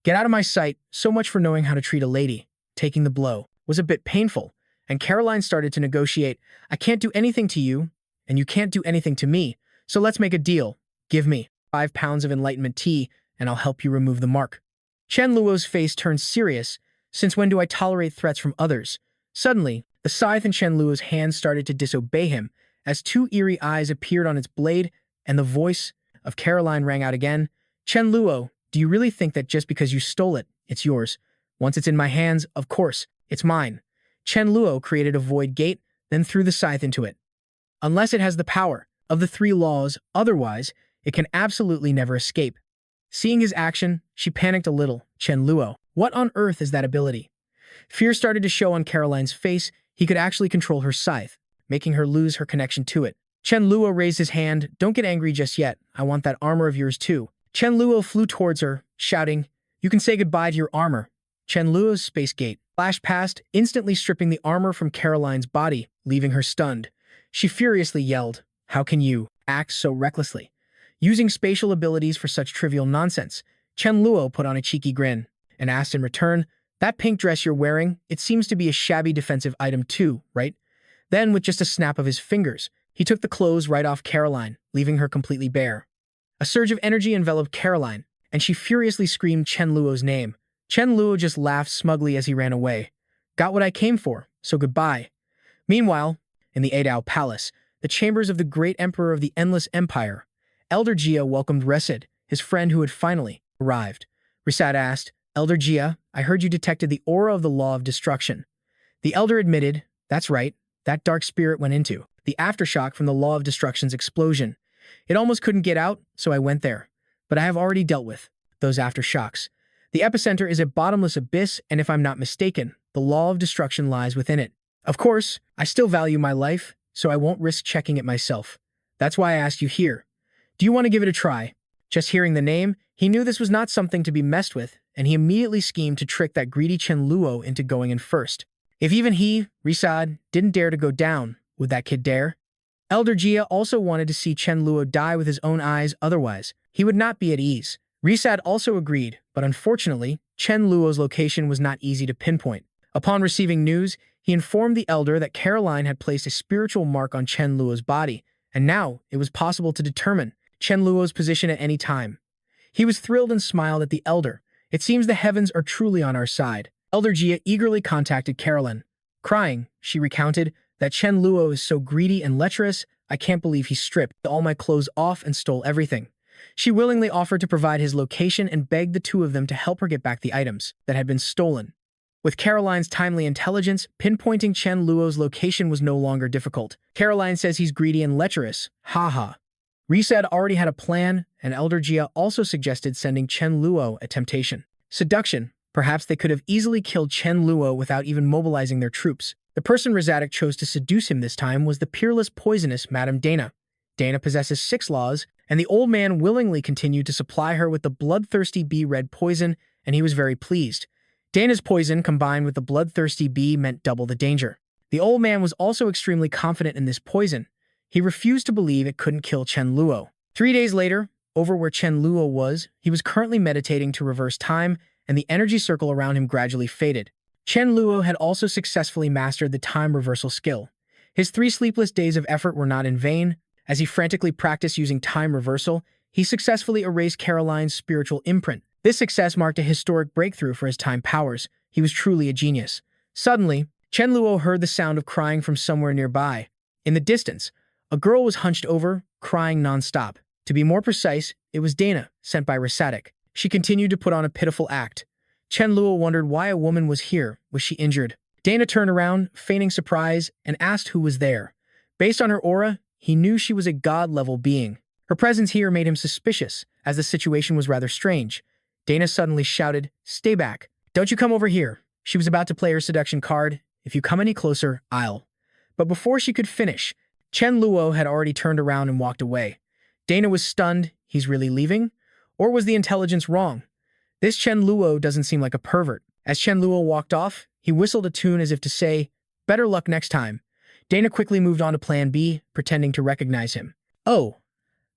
"Get out of my sight, so much for knowing how to treat a lady." Taking the blow was a bit painful, and Caroline started to negotiate. "I can't do anything to you, and you can't do anything to me, so let's make a deal. Give me 5 pounds of enlightenment tea, and I'll help you remove the mark." Chen Luo's face turned serious. Since when do I tolerate threats from others? Suddenly, the scythe in Chen Luo's hand started to disobey him, as 2 eerie eyes appeared on its blade, and the voice of Caroline rang out again. "Chen Luo, do you really think that just because you stole it, it's yours? Once it's in my hands, of course, it's mine." Chen Luo created a void gate, then threw the scythe into it. Unless it has the power of the 3 laws, otherwise, it can absolutely never escape. Seeing his action, she panicked a little. Chen Luo, what on earth is that ability? Fear started to show on Caroline's face. He could actually control her scythe, making her lose her connection to it. Chen Luo raised his hand. "Don't get angry just yet. I want that armor of yours too." Chen Luo flew towards her, shouting, "You can say goodbye to your armor." Chen Luo's space gate flashed past, instantly stripping the armor from Caroline's body, leaving her stunned. She furiously yelled, "How can you act so recklessly? Using spatial abilities for such trivial nonsense?" Chen Luo put on a cheeky grin and asked in return, "That pink dress you're wearing, it seems to be a shabby defensive item too, right?" Then, with just a snap of his fingers, he took the clothes right off Caroline, leaving her completely bare. A surge of energy enveloped Caroline, and she furiously screamed Chen Luo's name. Chen Luo just laughed smugly as he ran away. "Got what I came for, so goodbye." Meanwhile, in the Adao Palace, the chambers of the great emperor of the Endless Empire. Elder Jia welcomed Resid, his friend who had finally arrived. Resad asked, Elder Jia, I heard you detected the aura of the Law of Destruction. The elder admitted, that's right, that dark spirit went into the aftershock from the Law of Destruction's explosion. It almost couldn't get out, so I went there. But I have already dealt with those aftershocks. The epicenter is a bottomless abyss, and if I'm not mistaken, the Law of Destruction lies within it. Of course, I still value my life, so I won't risk checking it myself. That's why I asked you here. Do you want to give it a try? Just hearing the name, he knew this was not something to be messed with, and he immediately schemed to trick that greedy Chen Luo into going in first. If even he, Resad, didn't dare to go down, would that kid dare? Elder Jia also wanted to see Chen Luo die with his own eyes, otherwise, he would not be at ease. Resad also agreed, but unfortunately, Chen Luo's location was not easy to pinpoint. Upon receiving news, he informed the elder that Caroline had placed a spiritual mark on Chen Luo's body, and now it was possible to determine Chen Luo's position at any time. He was thrilled and smiled at the elder. It seems the heavens are truly on our side. Elder Jia eagerly contacted Caroline. Crying, she recounted that Chen Luo is so greedy and lecherous, I can't believe he stripped all my clothes off and stole everything. She willingly offered to provide his location and begged the two of them to help her get back the items that had been stolen. With Caroline's timely intelligence, pinpointing Chen Luo's location was no longer difficult. Caroline says he's greedy and lecherous. Haha. Resad already had a plan, and Elder Jia also suggested sending Chen Luo a temptation. Seduction. Perhaps they could have easily killed Chen Luo without even mobilizing their troops. The person Rezadik chose to seduce him this time was the peerless poisonous Madame Dana. Dana possesses 6 laws, and the old man willingly continued to supply her with the bloodthirsty bee red poison, and he was very pleased. Dana's poison combined with the bloodthirsty bee meant double the danger. The old man was also extremely confident in this poison. He refused to believe it couldn't kill Chen Luo. 3 days later, over where Chen Luo was, he was currently meditating to reverse time, and the energy circle around him gradually faded. Chen Luo had also successfully mastered the time reversal skill. His 3 sleepless days of effort were not in vain. As he frantically practiced using time reversal, he successfully erased Caroline's spiritual imprint. This success marked a historic breakthrough for his time powers. He was truly a genius. Suddenly, Chen Luo heard the sound of crying from somewhere nearby. In the distance, a girl was hunched over, crying non-stop. To be more precise, it was Dana, sent by Resadik. She continued to put on a pitiful act. Chen Luo wondered why a woman was here. Was she injured? Dana turned around, feigning surprise, and asked who was there. Based on her aura, he knew she was a god-level being. Her presence here made him suspicious, as the situation was rather strange. Dana suddenly shouted, "Stay back. Don't you come over here." She was about to play her seduction card. "If you come any closer, I'll." But before she could finish, Chen Luo had already turned around and walked away. Dana was stunned. He's really leaving? Or was the intelligence wrong? This Chen Luo doesn't seem like a pervert. As Chen Luo walked off, he whistled a tune as if to say, "Better luck next time." Dana quickly moved on to plan B, pretending to recognize him. "Oh,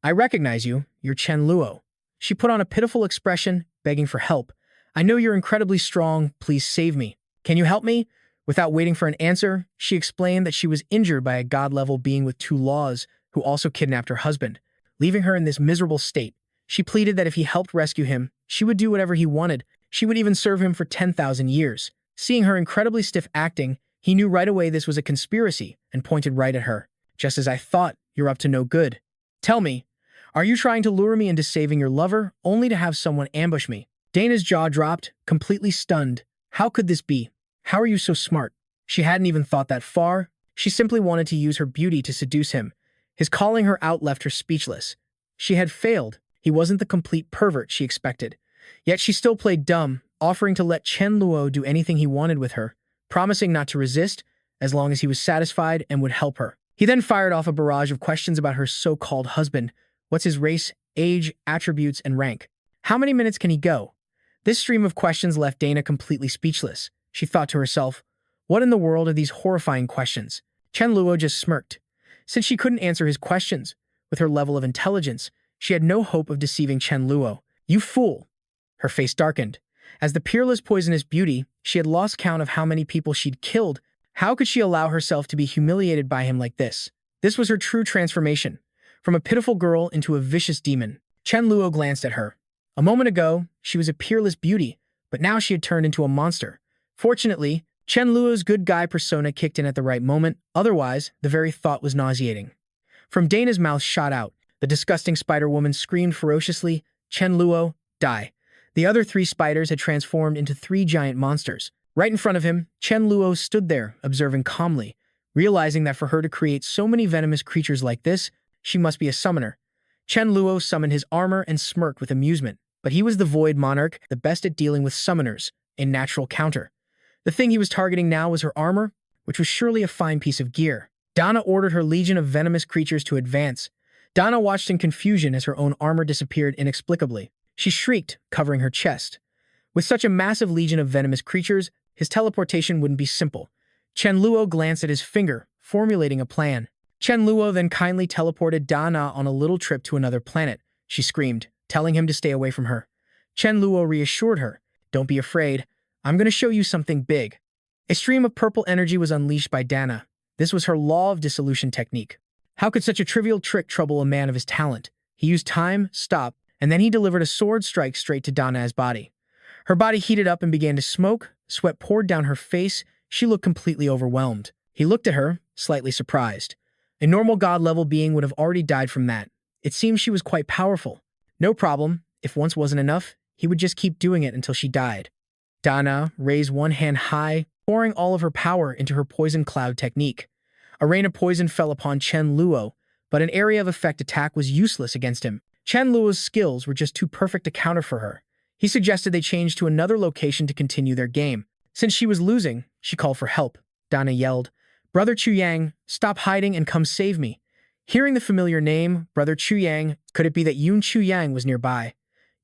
I recognize you. You're Chen Luo." She put on a pitiful expression, begging for help. "I know you're incredibly strong. Please save me. Can you help me?" Without waiting for an answer, she explained that she was injured by a god-level being with 2 laws who also kidnapped her husband, leaving her in this miserable state. She pleaded that if he helped rescue him, she would do whatever he wanted. She would even serve him for 10,000 years. Seeing her incredibly stiff acting, he knew right away this was a conspiracy and pointed right at her. "Just as I thought, you're up to no good. Tell me, are you trying to lure me into saving your lover, only to have someone ambush me?" Dana's jaw dropped, completely stunned. How could this be? How are you so smart? She hadn't even thought that far. She simply wanted to use her beauty to seduce him. His calling her out left her speechless. She had failed. He wasn't the complete pervert she expected. Yet she still played dumb, offering to let Chen Luo do anything he wanted with her, promising not to resist as long as he was satisfied and would help her. He then fired off a barrage of questions about her so-called husband. What's his race, age, attributes, and rank? How many minutes can he go? This stream of questions left Dana completely speechless. She thought to herself, what in the world are these horrifying questions? Chen Luo just smirked. Since she couldn't answer his questions, with her level of intelligence, she had no hope of deceiving Chen Luo. "You fool!" Her face darkened. As the peerless poisonous beauty, she had lost count of how many people she'd killed. How could she allow herself to be humiliated by him like this? This was her true transformation, from a pitiful girl into a vicious demon. Chen Luo glanced at her. A moment ago, she was a peerless beauty, but now she had turned into a monster. Fortunately, Chen Luo's good guy persona kicked in at the right moment, otherwise, the very thought was nauseating. From Dana's mouth shot out. The disgusting spider-woman screamed ferociously, "Chen Luo, die." The other three spiders had transformed into three giant monsters. Right in front of him, Chen Luo stood there, observing calmly, realizing that for her to create so many venomous creatures like this, she must be a summoner. Chen Luo summoned his armor and smirked with amusement. But he was the Void Monarch, the best at dealing with summoners, a natural counter. The thing he was targeting now was her armor, which was surely a fine piece of gear. Dana ordered her legion of venomous creatures to advance. Dana watched in confusion as her own armor disappeared inexplicably. She shrieked, covering her chest. With such a massive legion of venomous creatures, his teleportation wouldn't be simple. Chen Luo glanced at his finger, formulating a plan. Chen Luo then kindly teleported Dana on a little trip to another planet. She screamed, telling him to stay away from her. Chen Luo reassured her, "Don't be afraid. I'm going to show you something big." A stream of purple energy was unleashed by Dana. This was her law of dissolution technique. How could such a trivial trick trouble a man of his talent? He used time, stop, and then he delivered a sword strike straight to Dana's body. Her body heated up and began to smoke. Sweat poured down her face. She looked completely overwhelmed. He looked at her, slightly surprised. A normal god-level being would have already died from that. It seemed she was quite powerful. No problem. If once wasn't enough, he would just keep doing it until she died. Dana raised one hand high, pouring all of her power into her poison cloud technique. A rain of poison fell upon Chen Luo, but an area of effect attack was useless against him. Chen Luo's skills were just too perfect a counter for her. He suggested they change to another location to continue their game. Since she was losing, she called for help. Dana yelled, "Brother Chu Yang, stop hiding and come save me." Hearing the familiar name, Brother Chu Yang, could it be that Yun Chu Yang was nearby?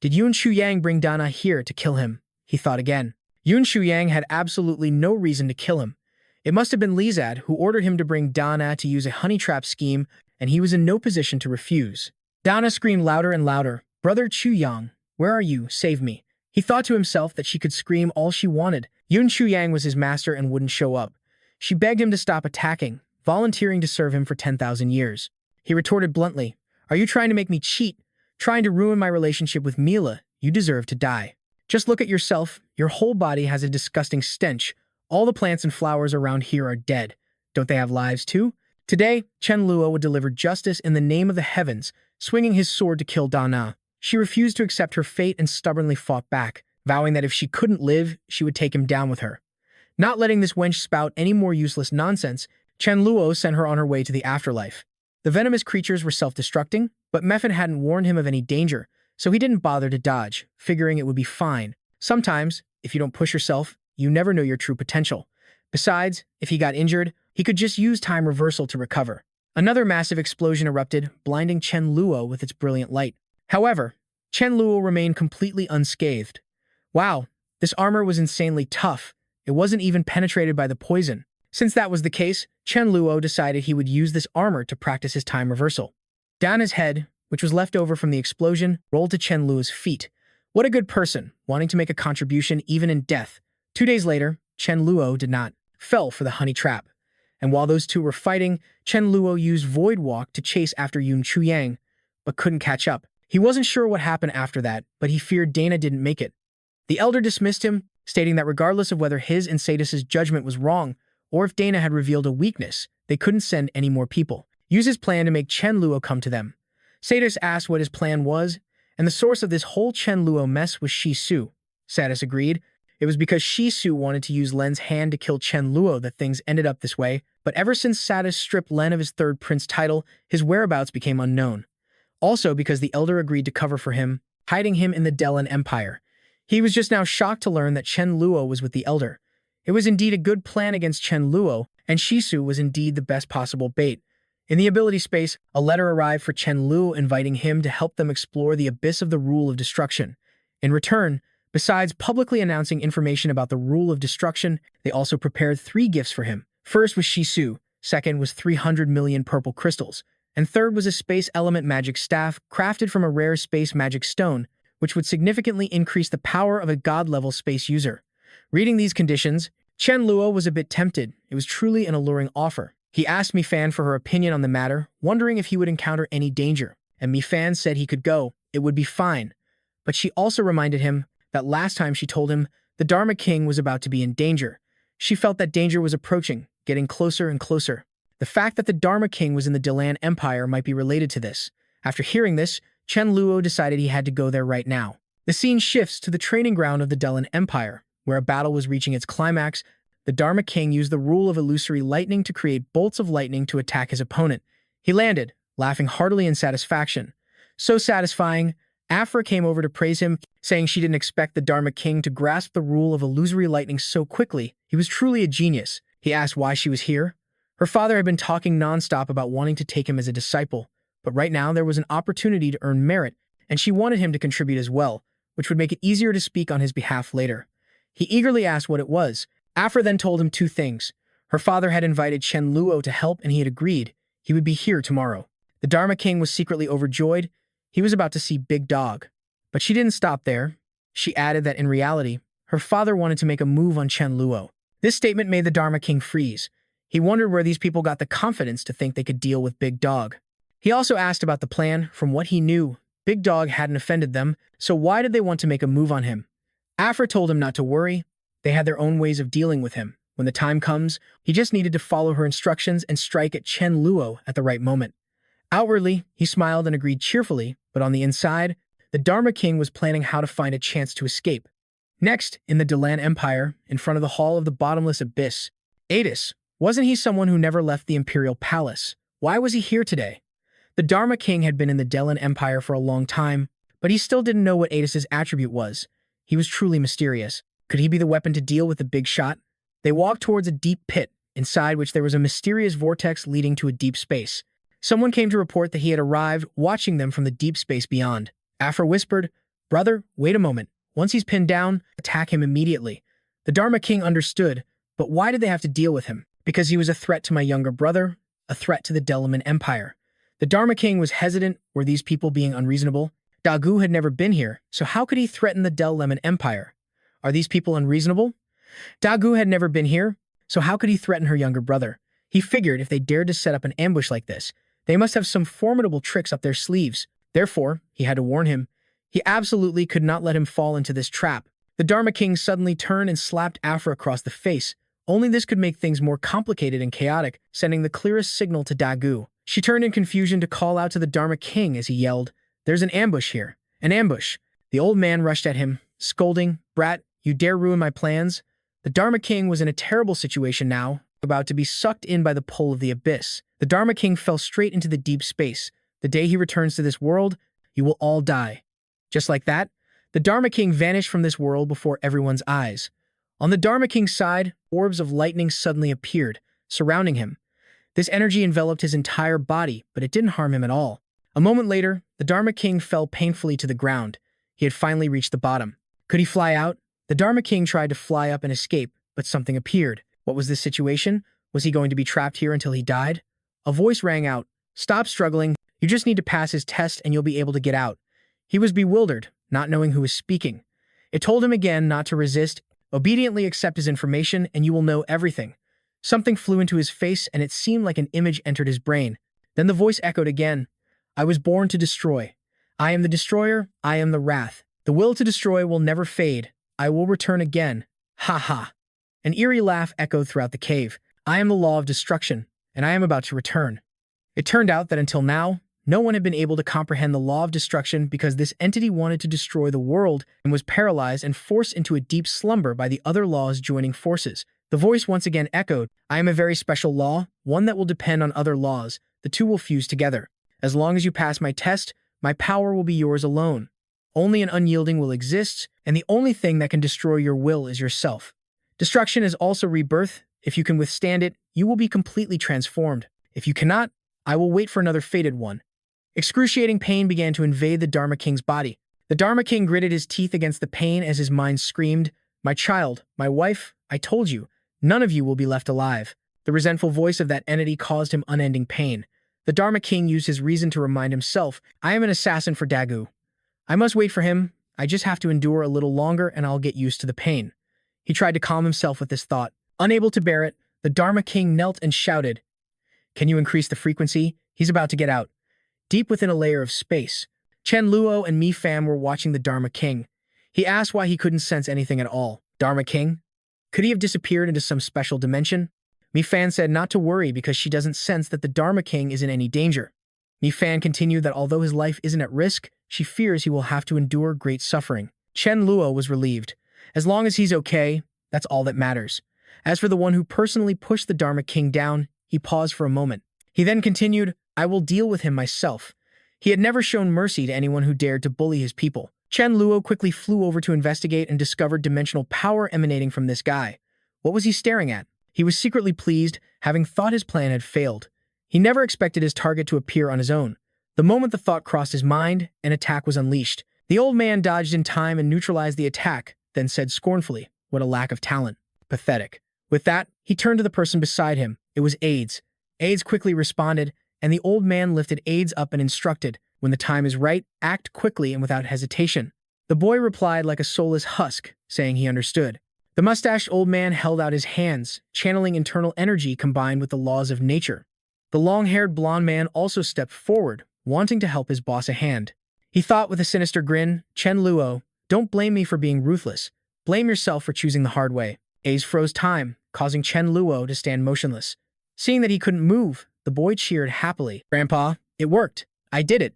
Did Yun Chu Yang bring Dana here to kill him? He thought again. Yun Chu Yang had absolutely no reason to kill him. It must have been Lizad who ordered him to bring Dana to use a honey trap scheme, and he was in no position to refuse. Dana screamed louder and louder, "Brother Chu Yang, where are you? Save me." He thought to himself that she could scream all she wanted. Yun Chu Yang was his master and wouldn't show up. She begged him to stop attacking, volunteering to serve him for 10,000 years. He retorted bluntly, "Are you trying to make me cheat? Trying to ruin my relationship with Mila? You deserve to die. Just look at yourself. Your whole body has a disgusting stench. All the plants and flowers around here are dead. Don't they have lives too?" Today, Chen Luo would deliver justice in the name of the heavens, swinging his sword to kill Dana. She refused to accept her fate and stubbornly fought back, vowing that if she couldn't live, she would take him down with her. Not letting this wench spout any more useless nonsense, Chen Luo sent her on her way to the afterlife. The venomous creatures were self-destructing, but Mephin hadn't warned him of any danger, so he didn't bother to dodge, figuring it would be fine. Sometimes, if you don't push yourself, you never know your true potential. Besides, if he got injured, he could just use time reversal to recover. Another massive explosion erupted, blinding Chen Luo with its brilliant light. However, Chen Luo remained completely unscathed. Wow, this armor was insanely tough. It wasn't even penetrated by the poison. Since that was the case, Chen Luo decided he would use this armor to practice his time reversal. Dana's head, which was left over from the explosion, rolled to Chen Luo's feet. What a good person, wanting to make a contribution even in death. 2 days later, Chen Luo did not, fell for the honey trap. And while those two were fighting, Chen Luo used Void Walk to chase after Yun Chu Yang, but couldn't catch up. He wasn't sure what happened after that, but he feared Dana didn't make it. The elder dismissed him, stating that regardless of whether his and Sadis's judgment was wrong, or if Dana had revealed a weakness, they couldn't send any more people. Use his plan to make Chen Luo come to them. Sadis asked what his plan was, and the source of this whole Chen Luo mess was Shi Su. Sadis agreed. It was because Shi Su wanted to use Len's hand to kill Chen Luo that things ended up this way, but ever since Sadis stripped Len of his third prince title, his whereabouts became unknown. Also because the elder agreed to cover for him, hiding him in the Delan Empire. He was just now shocked to learn that Chen Luo was with the elder. It was indeed a good plan against Chen Luo, and Shi Su was indeed the best possible bait. In the ability space, a letter arrived for Chen Luo inviting him to help them explore the abyss of the Rule of Destruction. In return, besides publicly announcing information about the Rule of Destruction, they also prepared 3 gifts for him. First was Shi Su, second was 300 million purple crystals, and third was a space element magic staff crafted from a rare space magic stone, which would significantly increase the power of a god-level space user. Reading these conditions, Chen Luo was a bit tempted. It was truly an alluring offer. He asked Mifan for her opinion on the matter, wondering if he would encounter any danger, and Mifan said he could go, it would be fine. But she also reminded him that last time she told him the Dharma King was about to be in danger. She felt that danger was approaching, getting closer and closer. The fact that the Dharma King was in the Delan Empire might be related to this. After hearing this, Chen Luo decided he had to go there right now. The scene shifts to the training ground of the Delan Empire, where a battle was reaching its climax. The Dharma King used the rule of illusory lightning to create bolts of lightning to attack his opponent. He landed, laughing heartily in satisfaction. So satisfying, Afra came over to praise him, saying she didn't expect the Dharma King to grasp the rule of illusory lightning so quickly. He was truly a genius. He asked why she was here. Her father had been talking nonstop about wanting to take him as a disciple, but right now there was an opportunity to earn merit, and she wanted him to contribute as well, which would make it easier to speak on his behalf later. He eagerly asked what it was. Afra then told him two things. Her father had invited Chen Luo to help, and he had agreed. He would be here tomorrow. The Dharma King was secretly overjoyed. He was about to see Big Dog. But she didn't stop there. She added that in reality, her father wanted to make a move on Chen Luo. This statement made the Dharma King freeze. He wondered where these people got the confidence to think they could deal with Big Dog. He also asked about the plan. From what he knew, Big Dog hadn't offended them, so why did they want to make a move on him? Afra told him not to worry. They had their own ways of dealing with him. When the time comes, he just needed to follow her instructions and strike at Chen Luo at the right moment. Outwardly, he smiled and agreed cheerfully, but on the inside, the Dharma King was planning how to find a chance to escape. Next, in the Delan Empire, in front of the Hall of the Bottomless Abyss, Adis, wasn't he someone who never left the Imperial Palace? Why was he here today? The Dharma King had been in the Delan Empire for a long time, but he still didn't know what Adis's attribute was. He was truly mysterious. Could he be the weapon to deal with the big shot? They walked towards a deep pit, inside which there was a mysterious vortex leading to a deep space. Someone came to report that he had arrived, watching them from the deep space beyond. Afra whispered, "Brother, wait a moment. Once he's pinned down, attack him immediately." The Dharma King understood, but why did they have to deal with him? Because he was a threat to my younger brother, a threat to the Delaman Empire. The Dharma King was hesitant. Were these people being unreasonable? Dagu had never been here, so how could he threaten the Delaman Empire? Are these people unreasonable? Dagu had never been here, so how could he threaten her younger brother? He figured if they dared to set up an ambush like this, they must have some formidable tricks up their sleeves. Therefore, he had to warn him. He absolutely could not let him fall into this trap. The Dharma King suddenly turned and slapped Afra across the face. Only this could make things more complicated and chaotic, sending the clearest signal to Dagu. She turned in confusion to call out to the Dharma King as he yelled, "There's an ambush here. An ambush." The old man rushed at him, scolding, "Brat, you dare ruin my plans?" The Dharma King was in a terrible situation now, about to be sucked in by the pull of the abyss. The Dharma King fell straight into the deep space. The day he returns to this world, you will all die. Just like that, the Dharma King vanished from this world before everyone's eyes. On the Dharma King's side, orbs of lightning suddenly appeared, surrounding him. This energy enveloped his entire body, but it didn't harm him at all. A moment later, the Dharma King fell painfully to the ground. He had finally reached the bottom. Could he fly out? The Dharma King tried to fly up and escape, but something appeared. What was this situation? Was he going to be trapped here until he died? A voice rang out, "Stop struggling. You just need to pass his test and you'll be able to get out." He was bewildered, not knowing who was speaking. It told him again not to resist. Obediently accept his information and you will know everything. Something flew into his face and it seemed like an image entered his brain. Then the voice echoed again, "I was born to destroy. I am the destroyer, I am the wrath. The will to destroy will never fade. I will return again. Ha ha." An eerie laugh echoed throughout the cave. "I am the law of destruction, and I am about to return." It turned out that until now, no one had been able to comprehend the law of destruction because this entity wanted to destroy the world and was paralyzed and forced into a deep slumber by the other laws joining forces. The voice once again echoed, "I am a very special law, one that will depend on other laws. The two will fuse together. As long as you pass my test, my power will be yours alone. Only an unyielding will exist, and the only thing that can destroy your will is yourself. Destruction is also rebirth. If you can withstand it, you will be completely transformed. If you cannot, I will wait for another fated one." Excruciating pain began to invade the Dharma King's body. The Dharma King gritted his teeth against the pain as his mind screamed, "My child, my wife, I told you, none of you will be left alive." The resentful voice of that entity caused him unending pain. The Dharma King used his reason to remind himself, "I am an assassin for Dagu. I must wait for him. I just have to endure a little longer and I'll get used to the pain." He tried to calm himself with this thought. Unable to bear it, the Dharma King knelt and shouted, "Can you increase the frequency? He's about to get out." Deep within a layer of space, Chen Luo and Mi Fam were watching the Dharma King. He asked why he couldn't sense anything at all. Dharma King? Could he have disappeared into some special dimension? Mi Fan said not to worry because she doesn't sense that the Dharma King is in any danger. Mi Fan continued that although his life isn't at risk, she fears he will have to endure great suffering. Chen Luo was relieved. As long as he's okay, that's all that matters. As for the one who personally pushed the Dharma King down, he paused for a moment. He then continued, I will deal with him myself. He had never shown mercy to anyone who dared to bully his people. Chen Luo quickly flew over to investigate and discovered dimensional power emanating from this guy. What was he staring at? He was secretly pleased, having thought his plan had failed. He never expected his target to appear on his own. The moment the thought crossed his mind, an attack was unleashed. The old man dodged in time and neutralized the attack, then said scornfully, what a lack of talent. Pathetic. With that, he turned to the person beside him. It was AIDS. AIDS quickly responded, and the old man lifted AIDS up and instructed, when the time is right, act quickly and without hesitation. The boy replied like a soulless husk, saying he understood. The mustached old man held out his hands, channeling internal energy combined with the laws of nature. The long-haired blonde man also stepped forward, wanting to help his boss a hand. He thought with a sinister grin, Chen Luo, don't blame me for being ruthless. Blame yourself for choosing the hard way. AIDS froze time, causing Chen Luo to stand motionless. Seeing that he couldn't move, the boy cheered happily. Grandpa, it worked. I did it.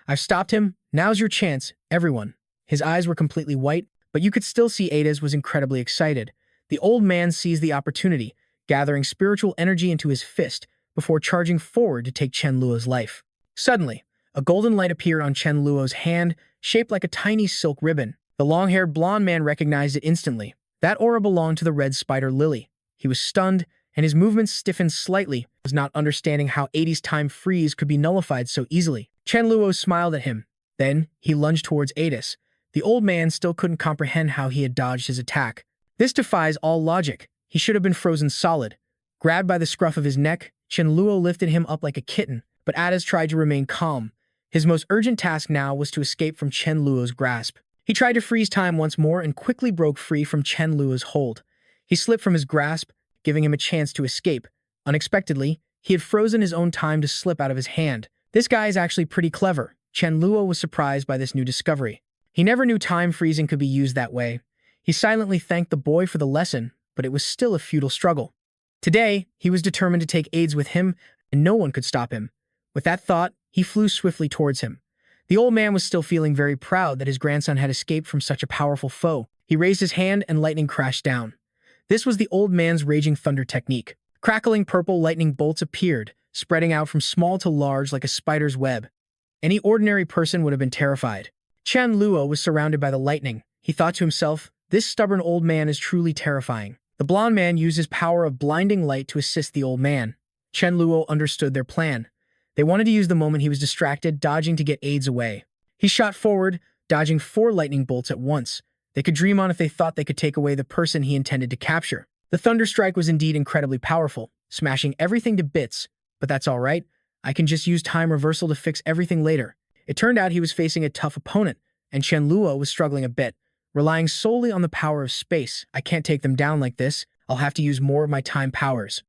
I've stopped him. Now's your chance, everyone. His eyes were completely white, but you could still see Ada's was incredibly excited. The old man seized the opportunity, gathering spiritual energy into his fist before charging forward to take Chen Luo's life. Suddenly, a golden light appeared on Chen Luo's hand, shaped like a tiny silk ribbon. The long-haired blonde man recognized it instantly. That aura belonged to the red spider lily. He was stunned, and his movements stiffened slightly, was not understanding how 80's time freeze could be nullified so easily. Chen Luo smiled at him. Then, he lunged towards Adis. The old man still couldn't comprehend how he had dodged his attack. This defies all logic. He should have been frozen solid. Grabbed by the scruff of his neck, Chen Luo lifted him up like a kitten, but Adis tried to remain calm. His most urgent task now was to escape from Chen Luo's grasp. He tried to freeze time once more and quickly broke free from Chen Luo's hold. He slipped from his grasp, giving him a chance to escape. Unexpectedly, he had frozen his own time to slip out of his hand. This guy is actually pretty clever. Chen Luo was surprised by this new discovery. He never knew time freezing could be used that way. He silently thanked the boy for the lesson, but it was still a futile struggle. Today, he was determined to take AIDS with him, and no one could stop him. With that thought, he flew swiftly towards him. The old man was still feeling very proud that his grandson had escaped from such a powerful foe. He raised his hand and lightning crashed down. This was the old man's raging thunder technique. Crackling purple lightning bolts appeared, spreading out from small to large like a spider's web. Any ordinary person would have been terrified. Chen Luo was surrounded by the lightning. He thought to himself, this stubborn old man is truly terrifying. The blonde man used his power of blinding light to assist the old man. Chen Luo understood their plan. They wanted to use the moment he was distracted, dodging to get AIDS away. He shot forward, dodging 4 lightning bolts at once. They could dream on if they thought they could take away the person he intended to capture. The thunder strike was indeed incredibly powerful, smashing everything to bits. But that's all right. I can just use time reversal to fix everything later. It turned out he was facing a tough opponent, and Chen Luo was struggling a bit, relying solely on the power of space. I can't take them down like this. I'll have to use more of my time powers.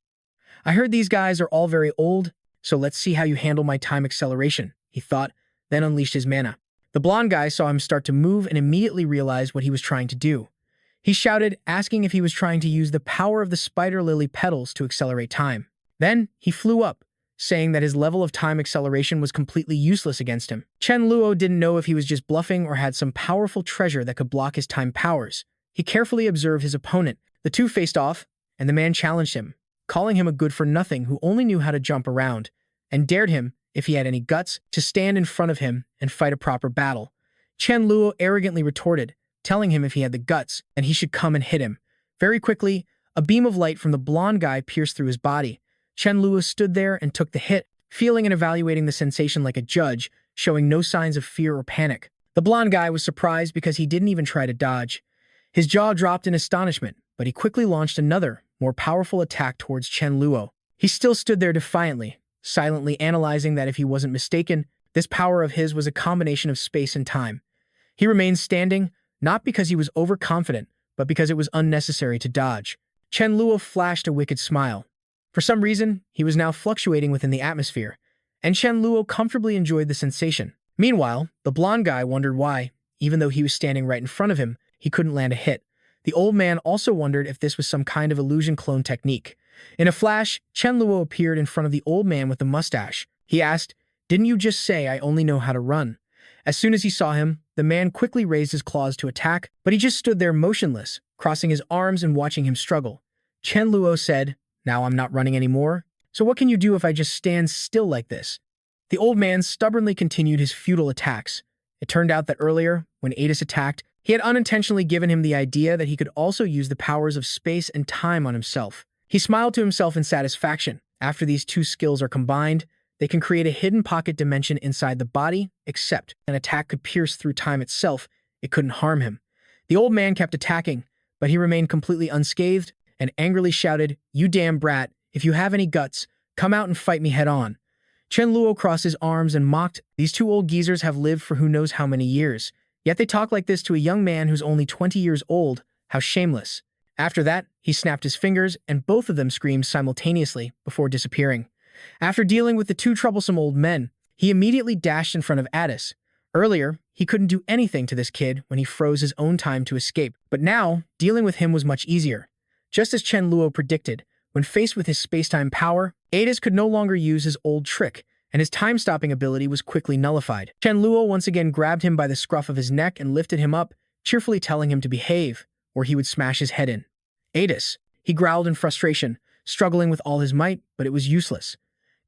I heard these guys are all very old, so let's see how you handle my time acceleration, he thought, then unleashed his mana. The blonde guy saw him start to move and immediately realized what he was trying to do. He shouted, asking if he was trying to use the power of the spider lily petals to accelerate time. Then, he flew up, saying that his level of time acceleration was completely useless against him. Chen Luo didn't know if he was just bluffing or had some powerful treasure that could block his time powers. He carefully observed his opponent. The two faced off, and the man challenged him, calling him a good-for-nothing who only knew how to jump around, and dared him, if he had any guts, to stand in front of him and fight a proper battle. Chen Luo arrogantly retorted, telling him if he had the guts, then he should come and hit him. Very quickly, a beam of light from the blonde guy pierced through his body. Chen Luo stood there and took the hit, feeling and evaluating the sensation like a judge, showing no signs of fear or panic. The blonde guy was surprised because he didn't even try to dodge. His jaw dropped in astonishment, but he quickly launched another, more powerful attack towards Chen Luo. He still stood there defiantly, silently analyzing that if he wasn't mistaken, this power of his was a combination of space and time. He remained standing, not because he was overconfident, but because it was unnecessary to dodge. Chen Luo flashed a wicked smile. For some reason, he was now fluctuating within the atmosphere, and Chen Luo comfortably enjoyed the sensation. Meanwhile, the blonde guy wondered why, even though he was standing right in front of him, he couldn't land a hit. The old man also wondered if this was some kind of illusion clone technique. In a flash, Chen Luo appeared in front of the old man with the mustache. He asked, "Didn't you just say I only know how to run?" As soon as he saw him, the man quickly raised his claws to attack, but he just stood there motionless, crossing his arms and watching him struggle. Chen Luo said, "Now I'm not running anymore. So what can you do if I just stand still like this?" The old man stubbornly continued his futile attacks. It turned out that earlier, when Adis attacked, he had unintentionally given him the idea that he could also use the powers of space and time on himself. He smiled to himself in satisfaction. After these two skills are combined, they can create a hidden pocket dimension inside the body, except an attack could pierce through time itself. It couldn't harm him. The old man kept attacking, but he remained completely unscathed and angrily shouted, "You damn brat, if you have any guts, come out and fight me head on." Chen Luo crossed his arms and mocked, "These two old geezers have lived for who knows how many years. Yet they talk like this to a young man who's only 20 years old. How shameless." After that, he snapped his fingers, and both of them screamed simultaneously before disappearing. After dealing with the two troublesome old men, he immediately dashed in front of Addis. Earlier, he couldn't do anything to this kid when he froze his own time to escape, but now, dealing with him was much easier. Just as Chen Luo predicted, when faced with his space-time power, Addis could no longer use his old trick, and his time-stopping ability was quickly nullified. Chen Luo once again grabbed him by the scruff of his neck and lifted him up, cheerfully telling him to behave, or he would smash his head in. "Addis," he growled in frustration, struggling with all his might, but it was useless.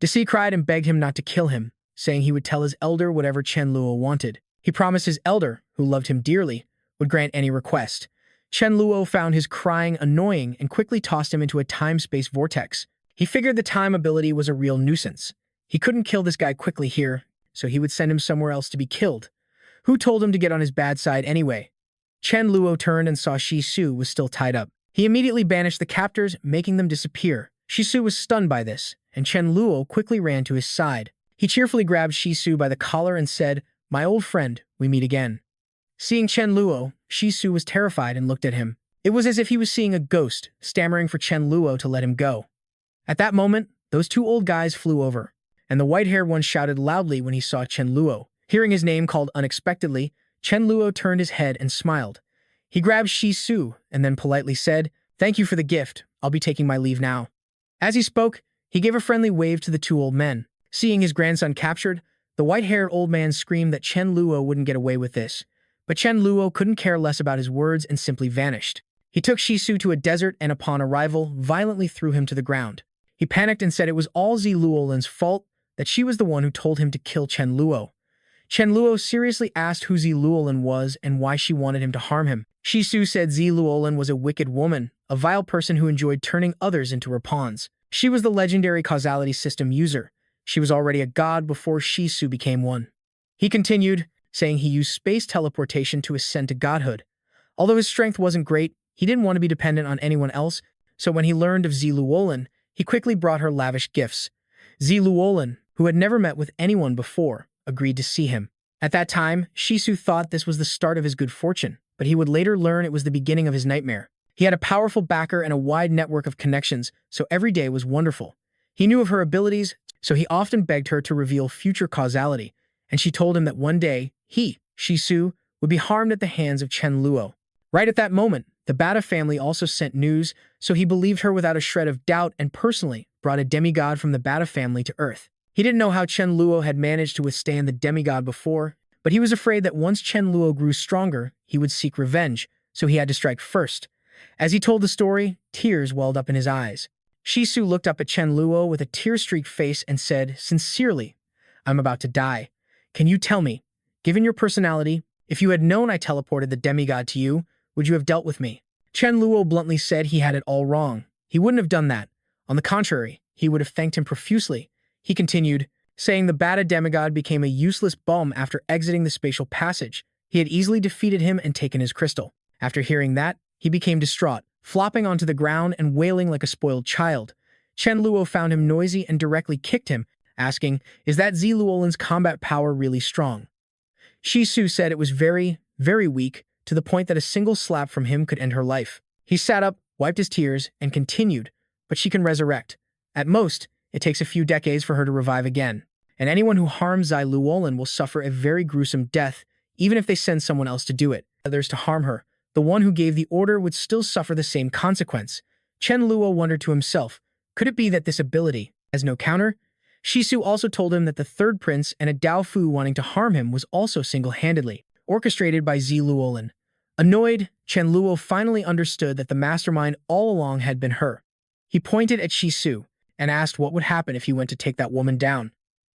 Desi cried and begged him not to kill him, saying he would tell his elder whatever Chen Luo wanted. He promised his elder, who loved him dearly, would grant any request. Chen Luo found his crying annoying and quickly tossed him into a time-space vortex. He figured the time ability was a real nuisance. He couldn't kill this guy quickly here, so he would send him somewhere else to be killed. Who told him to get on his bad side anyway? Chen Luo turned and saw Shi Su was still tied up. He immediately banished the captors, making them disappear. Shi Su was stunned by this, and Chen Luo quickly ran to his side. He cheerfully grabbed Shi Su by the collar and said, "My old friend, we meet again." Seeing Chen Luo, Shi Su was terrified and looked at him. It was as if he was seeing a ghost, stammering for Chen Luo to let him go. At that moment, those two old guys flew over, and the white-haired one shouted loudly when he saw Chen Luo. Hearing his name called unexpectedly, Chen Luo turned his head and smiled. He grabbed Shi Su and then politely said, "Thank you for the gift. I'll be taking my leave now." As he spoke, he gave a friendly wave to the two old men. Seeing his grandson captured, the white-haired old man screamed that Chen Luo wouldn't get away with this. But Chen Luo couldn't care less about his words and simply vanished. He took Shi Su to a desert and upon arrival, violently threw him to the ground. He panicked and said it was all Zi Luolin's fault, that she was the one who told him to kill Chen Luo. Chen Luo seriously asked who Zi Luolin was and why she wanted him to harm him. Shi Su said Zi Luolin was a wicked woman, a vile person who enjoyed turning others into her pawns. She was the legendary causality system user. She was already a god before Shi Su became one. He continued, saying he used space teleportation to ascend to godhood. Although his strength wasn't great, he didn't want to be dependent on anyone else, so when he learned of Zi Luolin, he quickly brought her lavish gifts. Zi Luolin, who had never met with anyone before, agreed to see him. At that time, Shi Su thought this was the start of his good fortune, but he would later learn it was the beginning of his nightmare. He had a powerful backer and a wide network of connections, so every day was wonderful. He knew of her abilities, so he often begged her to reveal future causality, and she told him that one day, he, Shi Su, would be harmed at the hands of Chen Luo. Right at that moment, the Bata family also sent news, so he believed her without a shred of doubt and personally brought a demigod from the Bata family to Earth. He didn't know how Chen Luo had managed to withstand the demigod before, but he was afraid that once Chen Luo grew stronger, he would seek revenge, so he had to strike first. As he told the story, tears welled up in his eyes. Shi Su looked up at Chen Luo with a tear-streaked face and said, "Sincerely, I'm about to die. Can you tell me, given your personality, if you had known I teleported the demigod to you, would you have dealt with me?" Chen Luo bluntly said he had it all wrong. He wouldn't have done that. On the contrary, he would have thanked him profusely. He continued, saying the Bata demigod became a useless bum after exiting the spatial passage. He had easily defeated him and taken his crystal. After hearing that, he became distraught, flopping onto the ground and wailing like a spoiled child. Chen Luo found him noisy and directly kicked him, asking, "Is that Zi Luolin's combat power really strong?" Shi Su said it was very, very weak, to the point that a single slap from him could end her life. He sat up, wiped his tears, and continued, "But she can resurrect. At most, it takes a few decades for her to revive again. And anyone who harms Zi Luolin will suffer a very gruesome death, even if they send someone else to do it. Others to harm her. The one who gave the order would still suffer the same consequence." Chen Luo wondered to himself, Could it be that this ability has no counter? Shisu also told him that the third prince and a Dao Fu wanting to harm him was also single-handedly orchestrated by Zi Luolin. Annoyed, Chen Luo finally understood that the mastermind all along had been her. He pointed at Shisu and asked what would happen if he went to take that woman down.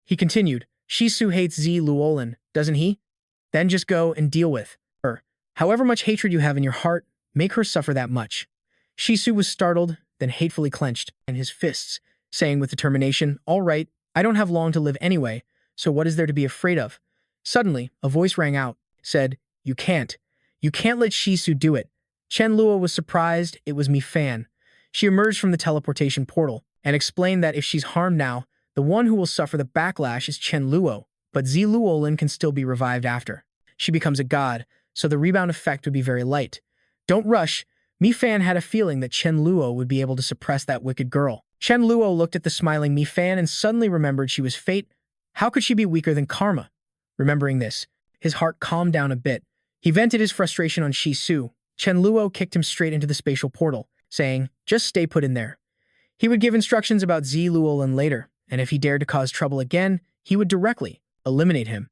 He continued, Shisu hates Zi Luolin, doesn't he? Then just go and deal with her. However much hatred you have in your heart, make her suffer that much. Shisu was startled, then hatefully clenched in his fists, saying with determination, all right, I don't have long to live anyway, so what is there to be afraid of? Suddenly, a voice rang out, said, You can't let Shisu do it. Chen Luo was surprised it was Mi Fan. She emerged from the teleportation portal and explained that if she's harmed now, the one who will suffer the backlash is Chen Luo, but Zi Luolin can still be revived after. She becomes a god, so the rebound effect would be very light. Don't rush. Mi Fan had a feeling that Chen Luo would be able to suppress that wicked girl. Chen Luo looked at the smiling Mi Fan and suddenly remembered she was fate. How could she be weaker than karma? Remembering this, his heart calmed down a bit. He vented his frustration on Shisu. Chen Luo kicked him straight into the spatial portal, saying, just stay put in there. He would give instructions about Zi Luolin later, and if he dared to cause trouble again, he would directly eliminate him.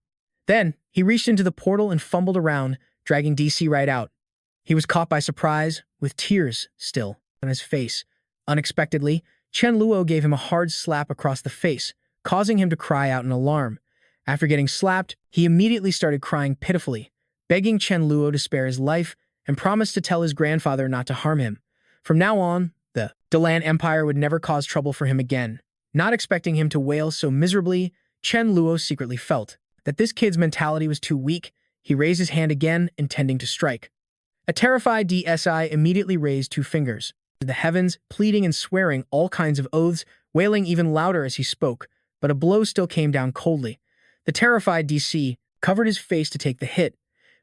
Then, he reached into the portal and fumbled around, dragging DC right out. He was caught by surprise, with tears still on his face. Unexpectedly, Chen Luo gave him a hard slap across the face, causing him to cry out in alarm. After getting slapped, he immediately started crying pitifully, begging Chen Luo to spare his life and promised to tell his grandfather not to harm him. From now on, the Delan Empire would never cause trouble for him again. Not expecting him to wail so miserably, Chen Luo secretly felt that this kid's mentality was too weak. He raised his hand again, intending to strike. A terrified DSI immediately raised 2 fingers to the heavens, pleading and swearing all kinds of oaths, wailing even louder as he spoke, but a blow still came down coldly. The terrified DC covered his face to take the hit.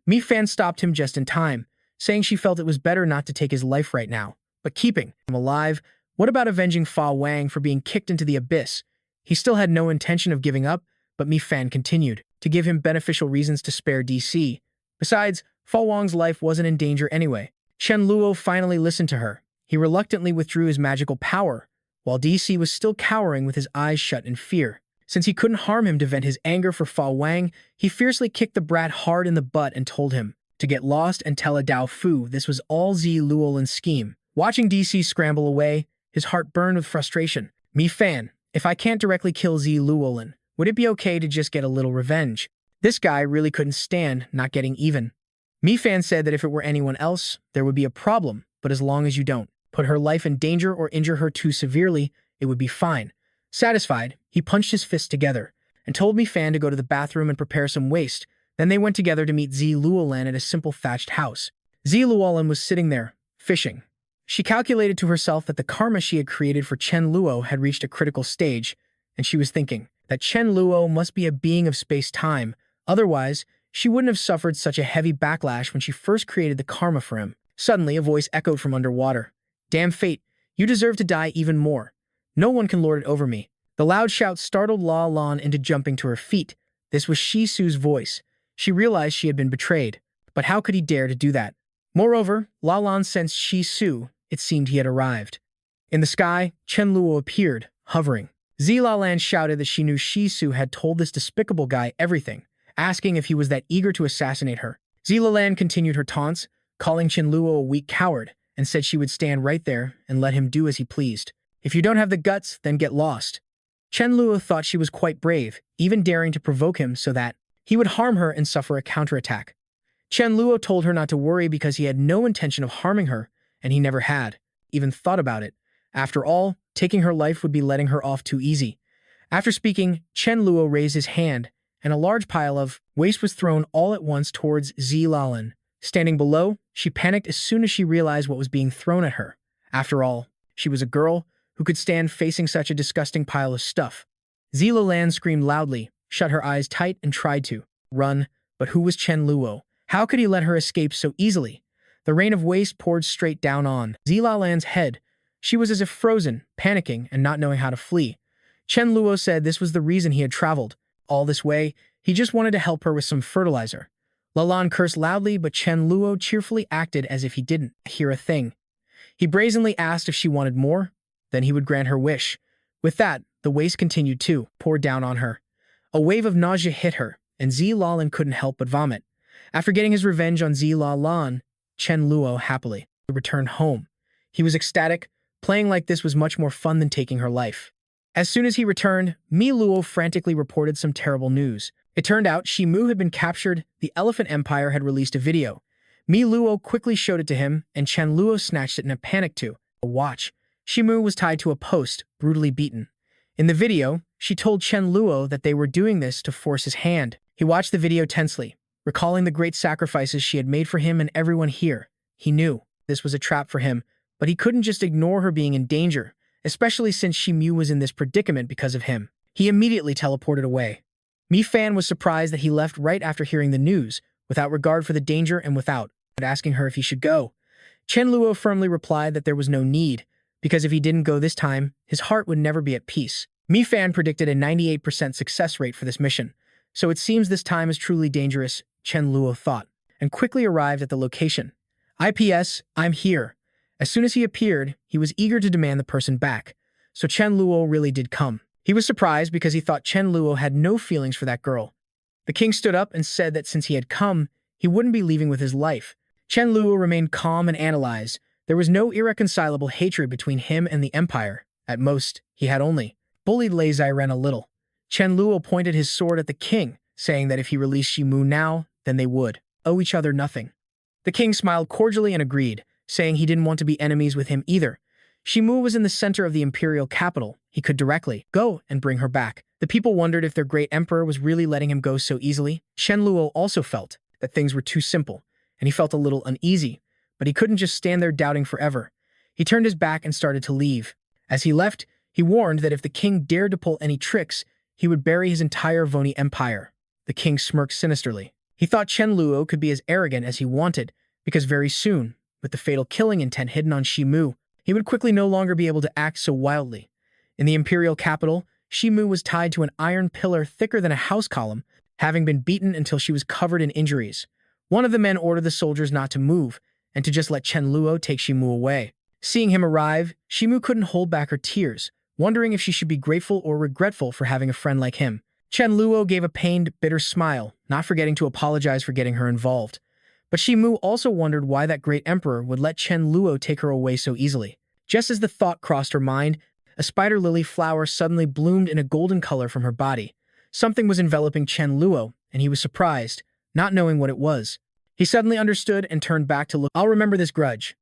Mi Fan stopped him just in time, saying she felt it was better not to take his life right now, but keeping him alive. What about avenging Fa Wang for being kicked into the abyss? He still had no intention of giving up, but Mi Fan continued to give him beneficial reasons to spare DC. Besides, Fa Wang's life wasn't in danger anyway. Chen Luo finally listened to her. He reluctantly withdrew his magical power, while DC was still cowering with his eyes shut in fear. Since he couldn't harm him to vent his anger for Fa Wang, he fiercely kicked the brat hard in the butt and told him to get lost and tell a Dao Fu this was all Zi Luolin's scheme. Watching DC scramble away, his heart burned with frustration. Mi Fan, if I can't directly kill Zi Luolin, would it be okay to just get a little revenge? This guy really couldn't stand not getting even. Mi Fan said that if it were anyone else, there would be a problem, but as long as you don't put her life in danger or injure her too severely, it would be fine. Satisfied, he punched his fists together and told Mi Fan to go to the bathroom and prepare some waste. Then they went together to meet Zi Luolin at a simple thatched house. Zi Luolin was sitting there, fishing. She calculated to herself that the karma she had created for Chen Luo had reached a critical stage, and she was thinking that Chen Luo must be a being of space-time. Otherwise, she wouldn't have suffered such a heavy backlash when she first created the karma for him. Suddenly, a voice echoed from underwater. Damn fate, you deserve to die even more. No one can lord it over me. The loud shout startled La Lan into jumping to her feet. This was Shisu's voice. She realized she had been betrayed. But how could he dare to do that? Moreover, La Lan sensed Shisu. It seemed he had arrived. In the sky, Chen Luo appeared, hovering. Zi La Lan shouted that she knew Shisu had told this despicable guy everything, asking if he was that eager to assassinate her. Zi La Lan continued her taunts, calling Chen Luo a weak coward, and said she would stand right there and let him do as he pleased. If you don't have the guts, then get lost. Chen Luo thought she was quite brave, even daring to provoke him so that he would harm her and suffer a counterattack. Chen Luo told her not to worry because he had no intention of harming her, and he never had even thought about it. After all, taking her life would be letting her off too easy. After speaking, Chen Luo raised his hand, and a large pile of waste was thrown all at once towards Zi Lalin. Standing below, she panicked as soon as she realized what was being thrown at her. After all, she was a girl who could stand facing such a disgusting pile of stuff. Zi Lalin screamed loudly, shut her eyes tight, and tried to run, but who was Chen Luo? How could he let her escape so easily? The rain of waste poured straight down on Zi Lalan's head. She was as if frozen, panicking, and not knowing how to flee. Chen Luo said this was the reason he had traveled all this way. He just wanted to help her with some fertilizer. Lalan cursed loudly, but Chen Luo cheerfully acted as if he didn't hear a thing. He brazenly asked if she wanted more. then he would grant her wish. With that, the waste continued to pour down on her. A wave of nausea hit her, and Zilalan couldn't help but vomit. After getting his revenge on Zilalan, Chen Luo happily returned home. He was ecstatic. Playing like this was much more fun than taking her life. As soon as he returned, Mi Luo frantically reported some terrible news. It turned out Shimu had been captured. The Elephant Empire had released a video. Mi Luo quickly showed it to him, and Chen Luo snatched it in a panic to watch. Shimu was tied to a post, brutally beaten. In the video, she told Chen Luo that they were doing this to force his hand. He watched the video tensely, recalling the great sacrifices she had made for him and everyone here. He knew this was a trap for him, but he couldn't just ignore her being in danger, especially since Shimu was in this predicament because of him. He immediately teleported away. Mi Fan was surprised that he left right after hearing the news, without regard for the danger and without asking her if he should go. Chen Luo firmly replied that there was no need, because if he didn't go this time, his heart would never be at peace. Mi Fan predicted a 98% success rate for this mission, so it seems this time is truly dangerous, Chen Luo thought, and quickly arrived at the location. IPS, I'm here. As soon as he appeared, he was eager to demand the person back, so Chen Luo really did come. He was surprised because he thought Chen Luo had no feelings for that girl. The king stood up and said that since he had come, he wouldn't be leaving with his life. Chen Luo remained calm and analyzed. There was no irreconcilable hatred between him and the empire. At most, he had only bullied Lei Ziren a little. Chen Luo pointed his sword at the king, saying that if he released Shimu now, then they would owe each other nothing. The king smiled cordially and agreed, saying he didn't want to be enemies with him either. Shimu was in the center of the imperial capital. He could directly go and bring her back. The people wondered if their great emperor was really letting him go so easily. Chen Luo also felt that things were too simple, and he felt a little uneasy, but he couldn't just stand there doubting forever. He turned his back and started to leave. As he left, he warned that if the king dared to pull any tricks, he would bury his entire Voni empire. The king smirked sinisterly. He thought Chen Luo could be as arrogant as he wanted, because very soon, with the fatal killing intent hidden on Shimu, he would quickly no longer be able to act so wildly. In the imperial capital, Shimu was tied to an iron pillar thicker than a house column, having been beaten until she was covered in injuries. One of the men ordered the soldiers not to move, and to just let Chen Luo take Shimu away. Seeing him arrive, Shimu couldn't hold back her tears, wondering if she should be grateful or regretful for having a friend like him. Chen Luo gave a pained, bitter smile, not forgetting to apologize for getting her involved. But Shimu also wondered why that great emperor would let Chen Luo take her away so easily. Just as the thought crossed her mind, a spider lily flower suddenly bloomed in a golden color from her body. Something was enveloping Chen Luo, and he was surprised, not knowing what it was. He suddenly understood and turned back to look. I'll remember this grudge.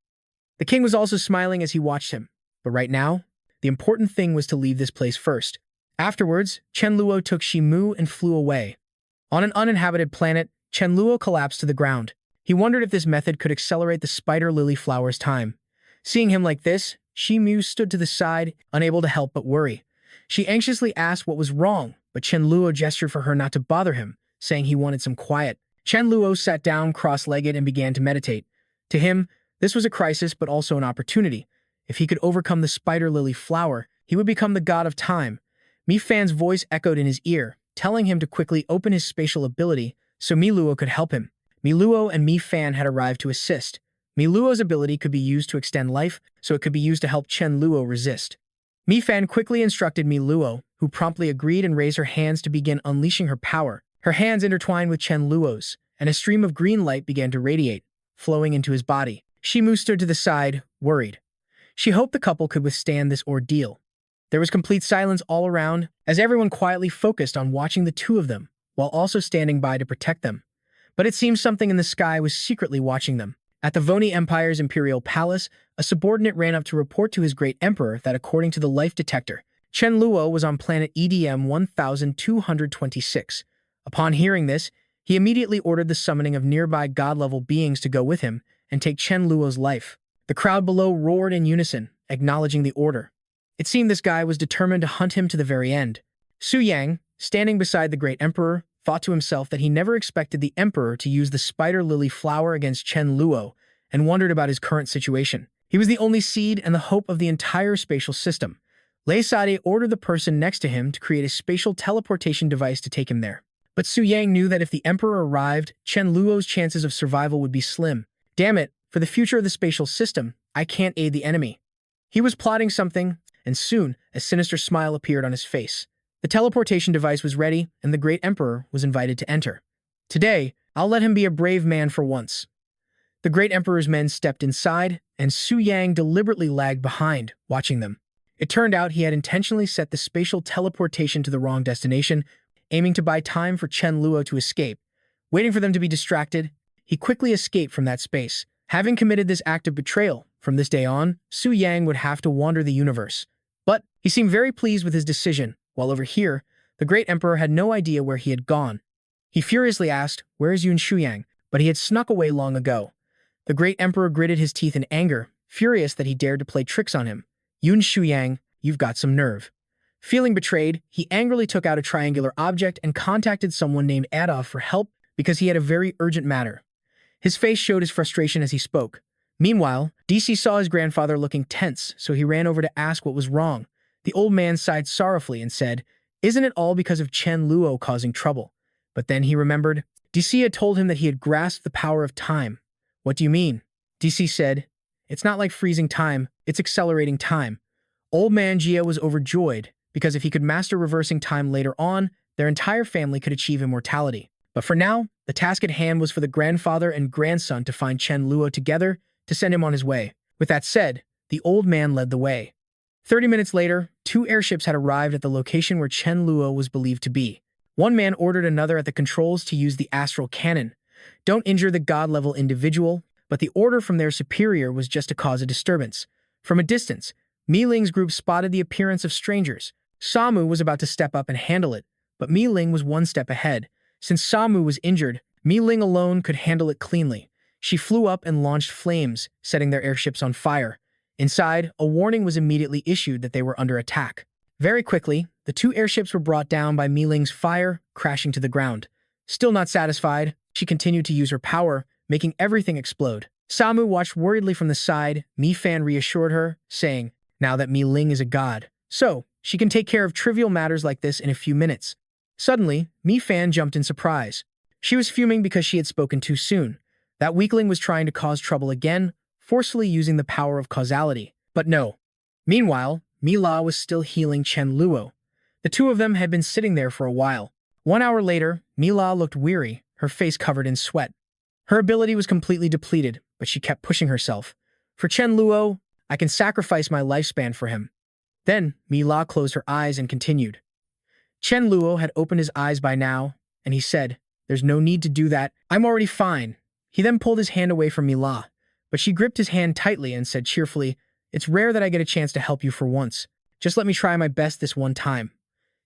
The king was also smiling as he watched him. But right now, the important thing was to leave this place first. Afterwards, Chen Luo took Shimu and flew away. On an uninhabited planet, Chen Luo collapsed to the ground. He wondered if this method could accelerate the spider lily flower's time. Seeing him like this, Shimu stood to the side, unable to help but worry. She anxiously asked what was wrong, but Chen Luo gestured for her not to bother him, saying he wanted some quiet. Chen Luo sat down cross-legged and began to meditate. To him, this was a crisis but also an opportunity. If he could overcome the spider lily flower, he would become the god of time. Mi Fan's voice echoed in his ear, telling him to quickly open his spatial ability so Mi Luo could help him. Mi Luo and Mi Fan had arrived to assist. Mi Luo's ability could be used to extend life, so it could be used to help Chen Luo resist. Mi Fan quickly instructed Mi Luo, who promptly agreed and raised her hands to begin unleashing her power. Her hands intertwined with Chen Luo's, and a stream of green light began to radiate, flowing into his body. Shimu stood to the side, worried. She hoped the couple could withstand this ordeal. There was complete silence all around, as everyone quietly focused on watching the two of them, while also standing by to protect them. But it seemed something in the sky was secretly watching them. At the Voni Empire's imperial palace, a subordinate ran up to report to his great emperor that according to the life detector, Chen Luo was on planet EDM 1226. Upon hearing this, he immediately ordered the summoning of nearby god-level beings to go with him and take Chen Luo's life. The crowd below roared in unison, acknowledging the order. It seemed this guy was determined to hunt him to the very end. Su Yang, standing beside the great emperor, thought to himself that he never expected the emperor to use the spider lily flower against Chen Luo and wondered about his current situation. He was the only seed and the hope of the entire spatial system. Lei Sade ordered the person next to him to create a spatial teleportation device to take him there. But Su Yang knew that if the emperor arrived, Chen Luo's chances of survival would be slim. Damn it, for the future of the spatial system, I can't aid the enemy. He was plotting something, and soon a sinister smile appeared on his face. The teleportation device was ready, and the Great Emperor was invited to enter. Today, I'll let him be a brave man for once. The Great Emperor's men stepped inside, and Su Yang deliberately lagged behind, watching them. It turned out he had intentionally set the spatial teleportation to the wrong destination, aiming to buy time for Chen Luo to escape. Waiting for them to be distracted, he quickly escaped from that space. Having committed this act of betrayal, from this day on, Su Yang would have to wander the universe. But he seemed very pleased with his decision, while over here, the Great Emperor had no idea where he had gone. He furiously asked, "Where is Yun Shuyang?" But he had snuck away long ago. The Great Emperor gritted his teeth in anger, furious that he dared to play tricks on him. "Yun Shuyang, you've got some nerve." Feeling betrayed, he angrily took out a triangular object and contacted someone named Adolf for help because he had a very urgent matter. His face showed his frustration as he spoke. Meanwhile, DC saw his grandfather looking tense, so he ran over to ask what was wrong. The old man sighed sorrowfully and said, "Isn't it all because of Chen Luo causing trouble?" But then he remembered. DC had told him that he had grasped the power of time. "What do you mean?" DC said, "It's not like freezing time, it's accelerating time." Old man Jia was overjoyed, because if he could master reversing time later on, their entire family could achieve immortality. But for now, the task at hand was for the grandfather and grandson to find Chen Luo together to send him on his way. With that said, the old man led the way. 30 minutes later, 2 airships had arrived at the location where Chen Luo was believed to be. One man ordered another at the controls to use the astral cannon. Don't injure the god-level individual, but the order from their superior was just to cause a disturbance. From a distance, Mi Ling's group spotted the appearance of strangers. Samu was about to step up and handle it, but Mi Ling was one step ahead. Since Samu was injured, Mi Ling alone could handle it cleanly. She flew up and launched flames, setting their airships on fire. Inside, a warning was immediately issued that they were under attack. Very quickly, the 2 airships were brought down by Mi Ling's fire, crashing to the ground. Still not satisfied, she continued to use her power, making everything explode. Samu watched worriedly from the side. Mi Fan reassured her, saying, "Now that Mi Ling is a god, so she can take care of trivial matters like this in a few minutes." Suddenly, Mi Fan jumped in surprise. She was fuming because she had spoken too soon. That weakling was trying to cause trouble again, forcefully using the power of causality. But no. Meanwhile, Mi La was still healing Chen Luo. The 2 of them had been sitting there for a while. 1 hour later, Mi La looked weary, her face covered in sweat. Her ability was completely depleted, but she kept pushing herself. "For Chen Luo, I can sacrifice my lifespan for him." Then, Mi La closed her eyes and continued. Chen Luo had opened his eyes by now, and he said, "There's no need to do that. I'm already fine." He then pulled his hand away from Mi La, but she gripped his hand tightly and said cheerfully, "It's rare that I get a chance to help you for once. Just let me try my best this one time."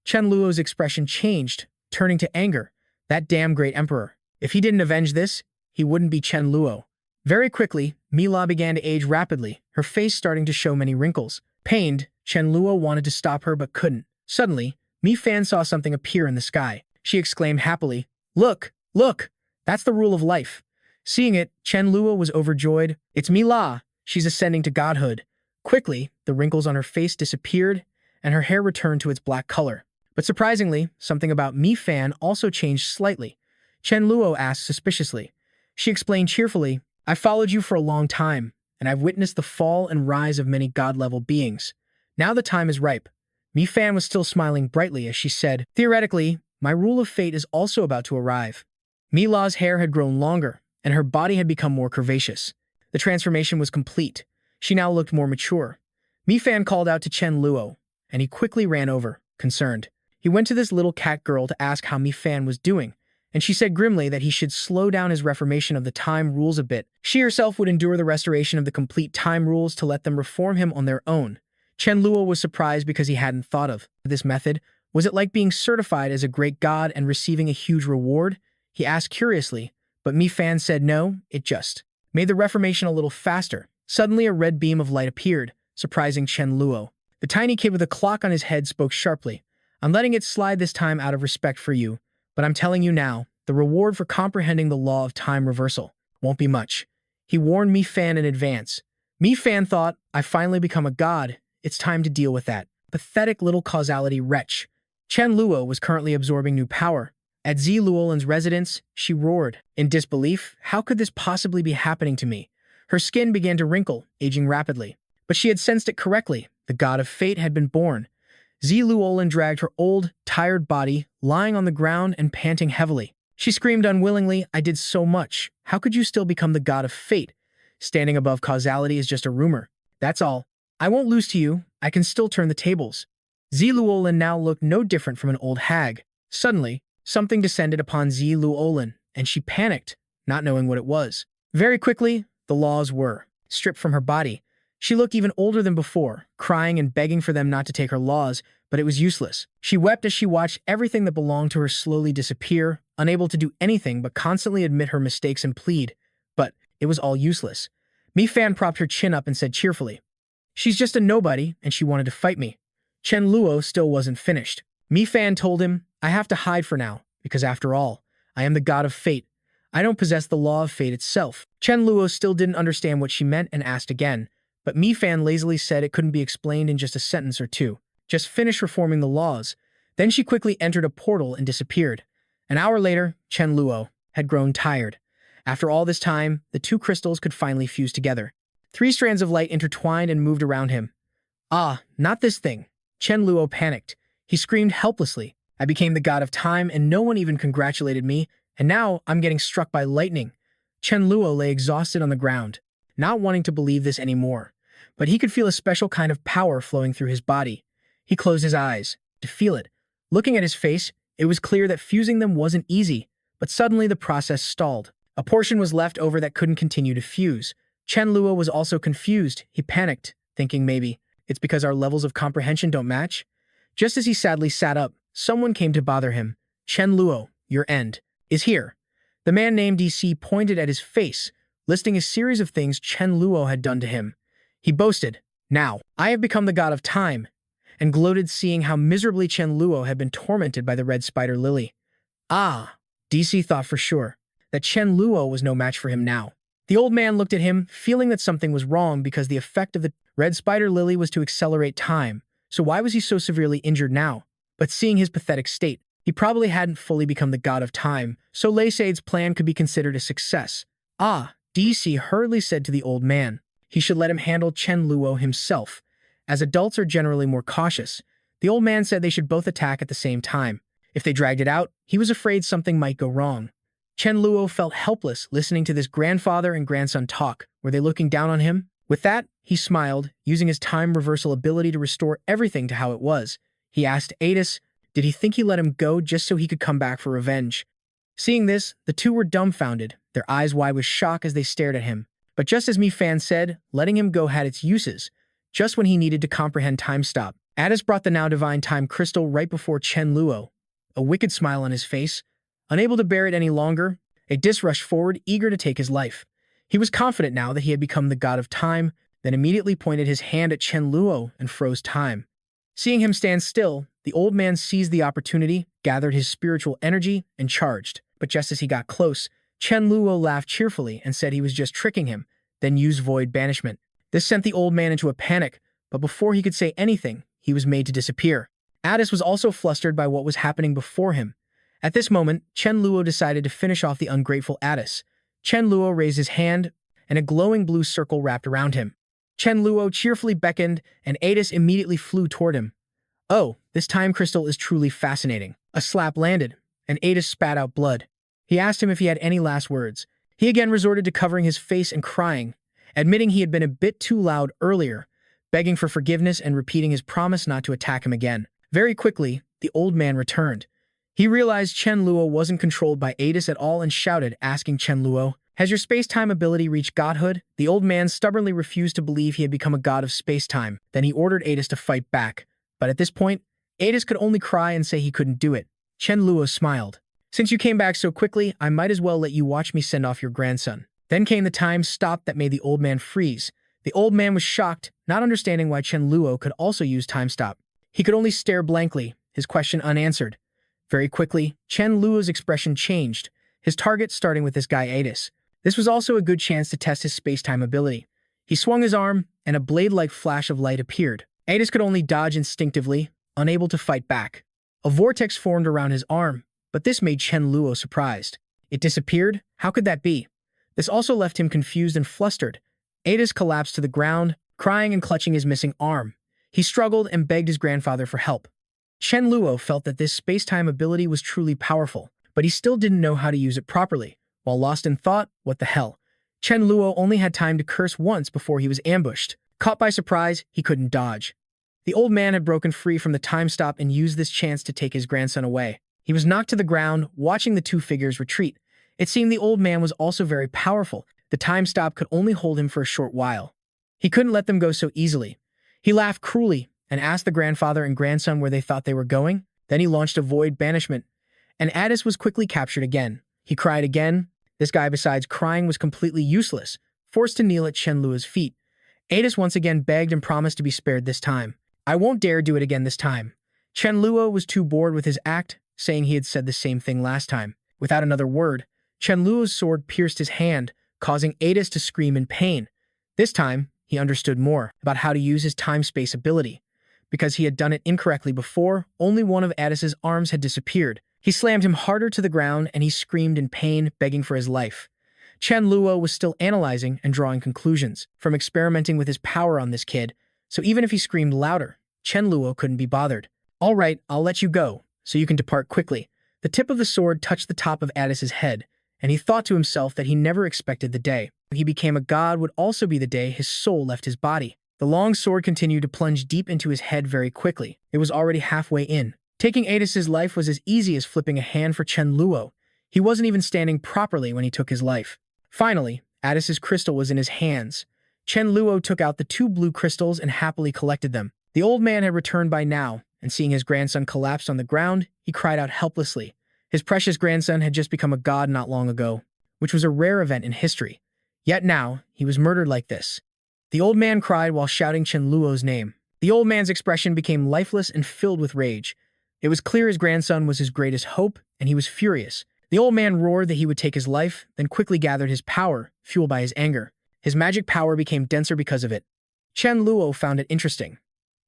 Chen Luo's expression changed, turning to anger. That damn Great Emperor. If he didn't avenge this, he wouldn't be Chen Luo. Very quickly, Mi La began to age rapidly, her face starting to show many wrinkles. Pained, Chen Luo wanted to stop her but couldn't. Suddenly, Mi Fan saw something appear in the sky. She exclaimed happily, "Look, look! That's the rule of life." Seeing it, Chen Luo was overjoyed. "It's Mi La! She's ascending to godhood." Quickly, the wrinkles on her face disappeared, and her hair returned to its black color. But surprisingly, something about Mi Fan also changed slightly. Chen Luo asked suspiciously. She explained cheerfully, "I followed you for a long time, and I've witnessed the fall and rise of many god-level beings. Now the time is ripe." Mi Fan was still smiling brightly as she said, "Theoretically, my rule of fate is also about to arrive." Mi La's hair had grown longer, and her body had become more curvaceous. The transformation was complete. She now looked more mature. Mi Fan called out to Chen Luo, and he quickly ran over, concerned. He went to this little cat girl to ask how Mi Fan was doing, and she said grimly that he should slow down his reformation of the time rules a bit. She herself would endure the restoration of the complete time rules to let them reform him on their own. Chen Luo was surprised because he hadn't thought of this method. Was it like being certified as a great god and receiving a huge reward? He asked curiously, but Mi Fan said no, it just made the reformation a little faster. Suddenly a red beam of light appeared, surprising Chen Luo. The tiny kid with a clock on his head spoke sharply. "I'm letting it slide this time out of respect for you, but I'm telling you now, the reward for comprehending the law of time reversal won't be much." He warned Mi Fan in advance. Mi Fan thought, "I finally become a god. It's time to deal with that." Pathetic little causality wretch. Chen Luo was currently absorbing new power. At Zi Luolan's residence, she roared. In disbelief, how could this possibly be happening to me? Her skin began to wrinkle, aging rapidly. But she had sensed it correctly. the god of fate, had been born. Su Dau dragged her old, tired body, lying on the ground and panting heavily. She screamed unwillingly, "I did so much. How could you still become the god of fate? Standing above causality is just a rumor. That's all. I won't lose to you. I can still turn the tables." Su Dau now looked no different from an old hag. Suddenly, something descended upon Su Dau, and she panicked, not knowing what it was. Very quickly, the laws were stripped from her body. She looked even older than before, crying and begging for them not to take her laws, but it was useless. She wept as she watched everything that belonged to her slowly disappear, unable to do anything but constantly admit her mistakes and plead. But it was all useless. Mi Fan propped her chin up and said cheerfully, "She's just a nobody, and she wanted to fight me." Chen Luo still wasn't finished. Mi Fan told him, "I have to hide for now, because after all, I am the god of fate. I don't possess the law of fate itself." Chen Luo still didn't understand what she meant and asked again, but Mi Fan lazily said it couldn't be explained in just a sentence or two. Just finish reforming the laws. Then she quickly entered a portal and disappeared. An hour later, Chen Luo had grown tired. After all this time, the two crystals could finally fuse together. 3 strands of light intertwined and moved around him. "Ah, not this thing." Chen Luo panicked. He screamed helplessly. "I became the god of time and no one even congratulated me, and now I'm getting struck by lightning." Chen Luo lay exhausted on the ground, not wanting to believe this anymore. But he could feel a special kind of power flowing through his body. He closed his eyes to feel it. Looking at his face, it was clear that fusing them wasn't easy, but suddenly the process stalled. A portion was left over that couldn't continue to fuse. Chen Luo was also confused. He panicked, thinking maybe it's because our levels of comprehension don't match. Just as he sadly sat up, someone came to bother him. "Chen Luo, your end is here." The man named DC pointed at his face, listing a series of things Chen Luo had done to him. He boasted, "Now, I have become the god of time," and gloated seeing how miserably Chen Luo had been tormented by the red spider lily. Ah, DC thought for sure that Chen Luo was no match for him now. The old man looked at him, feeling that something was wrong because the effect of the red spider lily was to accelerate time, so why was he so severely injured now? But seeing his pathetic state, he probably hadn't fully become the god of time, so Leisaid's plan could be considered a success. Ah, DC hurriedly said to the old man. He should let him handle Chen Luo himself. As adults are generally more cautious, the old man said they should both attack at the same time. If they dragged it out, he was afraid something might go wrong. Chen Luo felt helpless listening to this grandfather and grandson talk. Were they looking down on him? With that, he smiled, using his time reversal ability to restore everything to how it was. He asked Adis, did he think he let him go just so he could come back for revenge? Seeing this, the two were dumbfounded, their eyes wide with shock as they stared at him. But just as Mi Fan said, letting him go had its uses. Just when he needed to comprehend time stop, Adis brought the now divine time crystal right before Chen Luo. A wicked smile on his face. Unable to bear it any longer, Adis rushed forward, eager to take his life. He was confident now that he had become the god of time, then immediately pointed his hand at Chen Luo and froze time. Seeing him stand still, the old man seized the opportunity, gathered his spiritual energy, and charged. But just as he got close, Chen Luo laughed cheerfully and said he was just tricking him, then used void banishment. This sent the old man into a panic, but before he could say anything, he was made to disappear. Adis was also flustered by what was happening before him. At this moment, Chen Luo decided to finish off the ungrateful Adis. Chen Luo raised his hand, and a glowing blue circle wrapped around him. Chen Luo cheerfully beckoned, and Adis immediately flew toward him. Oh, this time crystal is truly fascinating. A slap landed, and Adis spat out blood. He asked him if he had any last words. He again resorted to covering his face and crying, admitting he had been a bit too loud earlier, begging for forgiveness and repeating his promise not to attack him again. Very quickly, the old man returned. He realized Chen Luo wasn't controlled by Adis at all and shouted, asking Chen Luo, "Has your space-time ability reached godhood?" The old man stubbornly refused to believe he had become a god of space-time. Then he ordered Adis to fight back. But at this point, Adis could only cry and say he couldn't do it. Chen Luo smiled. "Since you came back so quickly, I might as well let you watch me send off your grandson." Then came the time stop that made the old man freeze. The old man was shocked, not understanding why Chen Luo could also use time stop. He could only stare blankly, his question unanswered. Very quickly, Chen Luo's expression changed, his target starting with this guy Adis. This was also a good chance to test his space-time ability. He swung his arm, and a blade-like flash of light appeared. Adis could only dodge instinctively, unable to fight back. A vortex formed around his arm, but this made Chen Luo surprised. It disappeared? How could that be? This also left him confused and flustered. Adis collapsed to the ground, crying and clutching his missing arm. He struggled and begged his grandfather for help. Chen Luo felt that this space-time ability was truly powerful, but he still didn't know how to use it properly. While lost in thought, what the hell? Chen Luo only had time to curse once before he was ambushed. Caught by surprise, he couldn't dodge. The old man had broken free from the time stop and used this chance to take his grandson away. He was knocked to the ground, watching the two figures retreat. It seemed the old man was also very powerful. The time stop could only hold him for a short while. He couldn't let them go so easily. He laughed cruelly and asked the grandfather and grandson where they thought they were going. Then he launched a void banishment, and Addis was quickly captured again. He cried again. This guy, besides crying, was completely useless, forced to kneel at Chen Luo's feet. Addis once again begged and promised to be spared this time. I won't dare do it again this time. Chen Luo was too bored with his act, saying he had said the same thing last time. Without another word, Chen Luo's sword pierced his hand, causing Addis to scream in pain. This time, he understood more about how to use his time-space ability. Because he had done it incorrectly before, only one of Addis's arms had disappeared. He slammed him harder to the ground and he screamed in pain, begging for his life. Chen Luo was still analyzing and drawing conclusions from experimenting with his power on this kid, so even if he screamed louder, Chen Luo couldn't be bothered. All right, I'll let you go, so you can depart quickly. The tip of the sword touched the top of Addis's head, and he thought to himself that he never expected the day he became a god would also be the day his soul left his body. The long sword continued to plunge deep into his head very quickly. It was already halfway in. Taking Addis's life was as easy as flipping a hand for Chen Luo. He wasn't even standing properly when he took his life. Finally, Addis's crystal was in his hands. Chen Luo took out the two blue crystals and happily collected them. The old man had returned by now, and seeing his grandson collapsed on the ground, he cried out helplessly. His precious grandson had just become a god not long ago, which was a rare event in history. Yet now, he was murdered like this. The old man cried while shouting Chen Luo's name. The old man's expression became lifeless and filled with rage. It was clear his grandson was his greatest hope, and he was furious. The old man roared that he would take his life, then quickly gathered his power, fueled by his anger. His magic power became denser because of it. Chen Luo found it interesting.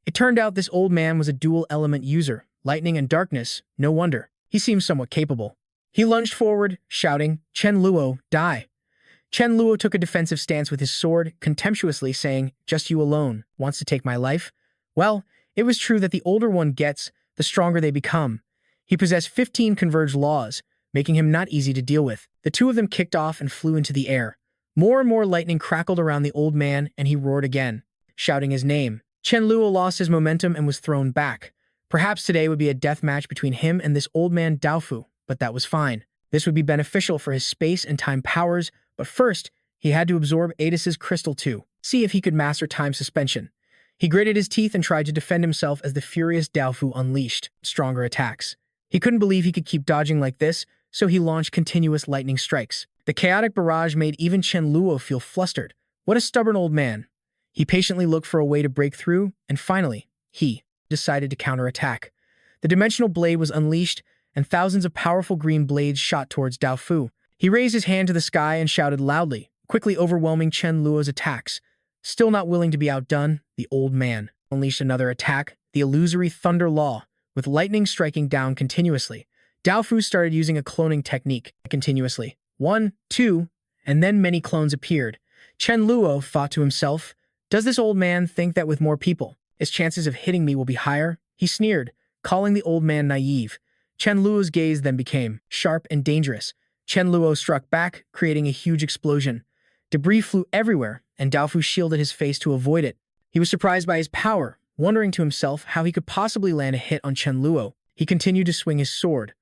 It turned out this old man was a dual-element user, lightning and darkness. No wonder. He seemed somewhat capable. He lunged forward, shouting, Chen Luo, die. Chen Luo took a defensive stance with his sword, contemptuously saying, just you alone, wants to take my life? Well, it was true that the older one gets, the stronger they become. He possessed 15 converged laws, making him not easy to deal with. The two of them kicked off and flew into the air. More and more lightning crackled around the old man, and he roared again, shouting his name. Chen Luo lost his momentum and was thrown back. Perhaps today would be a death match between him and this old man Daofu, but that was fine. This would be beneficial for his space and time powers, but first, he had to absorb Addis's crystal too, see if he could master time suspension. He gritted his teeth and tried to defend himself as the furious Daofu unleashed stronger attacks. He couldn't believe he could keep dodging like this, so he launched continuous lightning strikes. The chaotic barrage made even Chen Luo feel flustered. What a stubborn old man. He patiently looked for a way to break through, and finally, he decided to counterattack. The dimensional blade was unleashed, and thousands of powerful green blades shot towards Daofu. He raised his hand to the sky and shouted loudly, quickly overwhelming Chen Luo's attacks. Still not willing to be outdone, the old man unleashed another attack, the illusory Thunder Law, with lightning striking down continuously. Daofu started using a cloning technique continuously. 1, 2, and then many clones appeared. Chen Luo thought to himself, does this old man think that with more people, his chances of hitting me will be higher? He sneered, calling the old man naive. Chen Luo's gaze then became sharp and dangerous. Chen Luo struck back, creating a huge explosion. Debris flew everywhere, and Daofu shielded his face to avoid it. He was surprised by his power, wondering to himself how he could possibly land a hit on Chen Luo. He continued to swing his sword.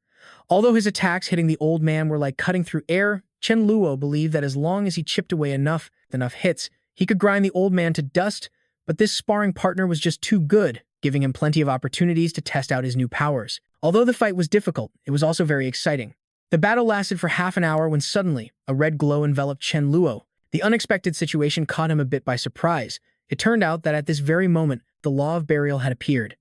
Although his attacks hitting the old man were like cutting through air, Chen Luo believed that as long as he chipped away enough hits, he could grind the old man to dust, but this sparring partner was just too good, giving him plenty of opportunities to test out his new powers. Although the fight was difficult, it was also very exciting. The battle lasted for half an hour when suddenly, a red glow enveloped Chen Luo. The unexpected situation caught him a bit by surprise. It turned out that at this very moment, the Law of Burial had appeared.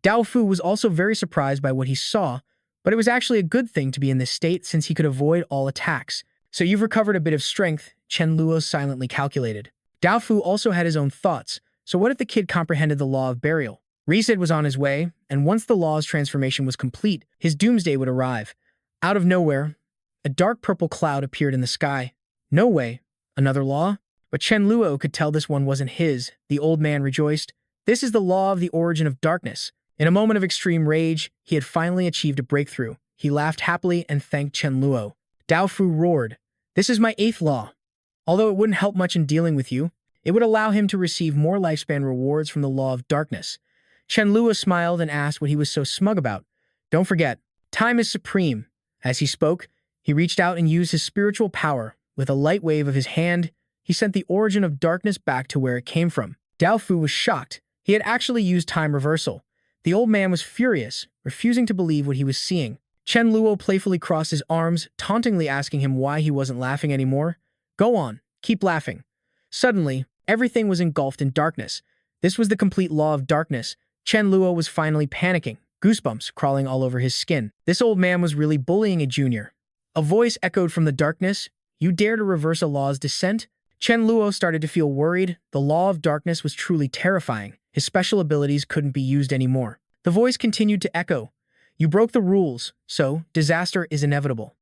Daofu was also very surprised by what he saw, but it was actually a good thing to be in this state since he could avoid all attacks. So you've recovered a bit of strength, Chen Luo silently calculated. Daofu also had his own thoughts, so what if the kid comprehended the Law of Burial? Reset was on his way, and once the law's transformation was complete, his doomsday would arrive. Out of nowhere, a dark purple cloud appeared in the sky. No way, another law? But Chen Luo could tell this one wasn't his. The old man rejoiced. This is the law of the origin of darkness. In a moment of extreme rage, he had finally achieved a breakthrough. He laughed happily and thanked Chen Luo. Dao Fu roared, "This is my 8th law. Although it wouldn't help much in dealing with you, it would allow him to receive more lifespan rewards from the law of darkness." Chen Luo smiled and asked what he was so smug about. "Don't forget, time is supreme." As he spoke, he reached out and used his spiritual power. With a light wave of his hand, he sent the origin of darkness back to where it came from. Dao Fu was shocked. He had actually used time reversal. The old man was furious, refusing to believe what he was seeing. Chen Luo playfully crossed his arms, tauntingly asking him why he wasn't laughing anymore. "Go on, keep laughing." Suddenly, everything was engulfed in darkness. This was the complete law of darkness. Chen Luo was finally panicking, goosebumps crawling all over his skin. This old man was really bullying a junior. A voice echoed from the darkness, "You dare to reverse a law's descent?" Chen Luo started to feel worried. The law of darkness was truly terrifying. His special abilities couldn't be used anymore. The voice continued to echo, "You broke the rules, so disaster is inevitable."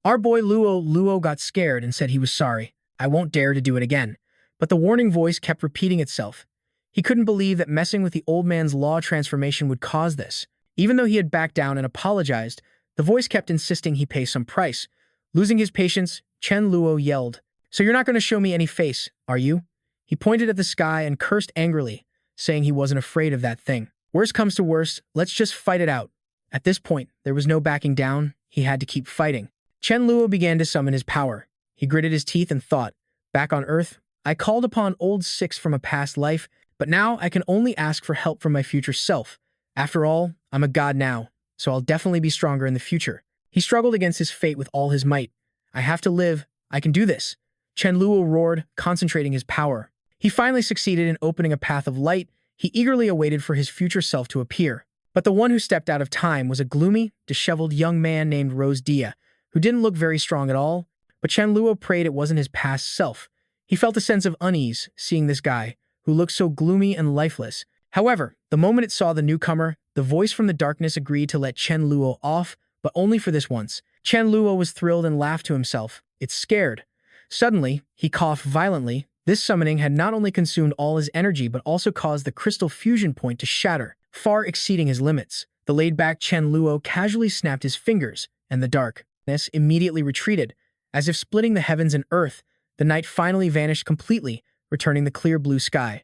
Our boy Luo got scared and said he was sorry. "I won't dare to do it again." But the warning voice kept repeating itself. He couldn't believe that messing with the old man's law transformation would cause this. Even though he had backed down and apologized, the voice kept insisting he pay some price. Losing his patience, Chen Luo yelled, "So you're not going to show me any face, are you?" He pointed at the sky and cursed angrily, saying he wasn't afraid of that thing. "Worst comes to worst, let's just fight it out." At this point, there was no backing down. He had to keep fighting. Chen Luo began to summon his power. He gritted his teeth and thought, "Back on Earth, I called upon old Six from a past life, but now I can only ask for help from my future self. After all, I'm a god now, so I'll definitely be stronger in the future." He struggled against his fate with all his might. "I have to live. I can do this." Chen Luo roared, concentrating his power. He finally succeeded in opening a path of light. He eagerly awaited for his future self to appear. But the one who stepped out of time was a gloomy, disheveled young man named Rose Dia, who didn't look very strong at all. But Chen Luo prayed it wasn't his past self. He felt a sense of unease seeing this guy, who looked so gloomy and lifeless. However, the moment it saw the newcomer, the voice from the darkness agreed to let Chen Luo off, but only for this once. Chen Luo was thrilled and laughed to himself. It's scared. Suddenly, he coughed violently. This summoning had not only consumed all his energy but also caused the crystal fusion point to shatter, far exceeding his limits. The laid-back Chen Luo casually snapped his fingers, and the darkness immediately retreated. As if splitting the heavens and earth, the night finally vanished completely, returning the clear blue sky.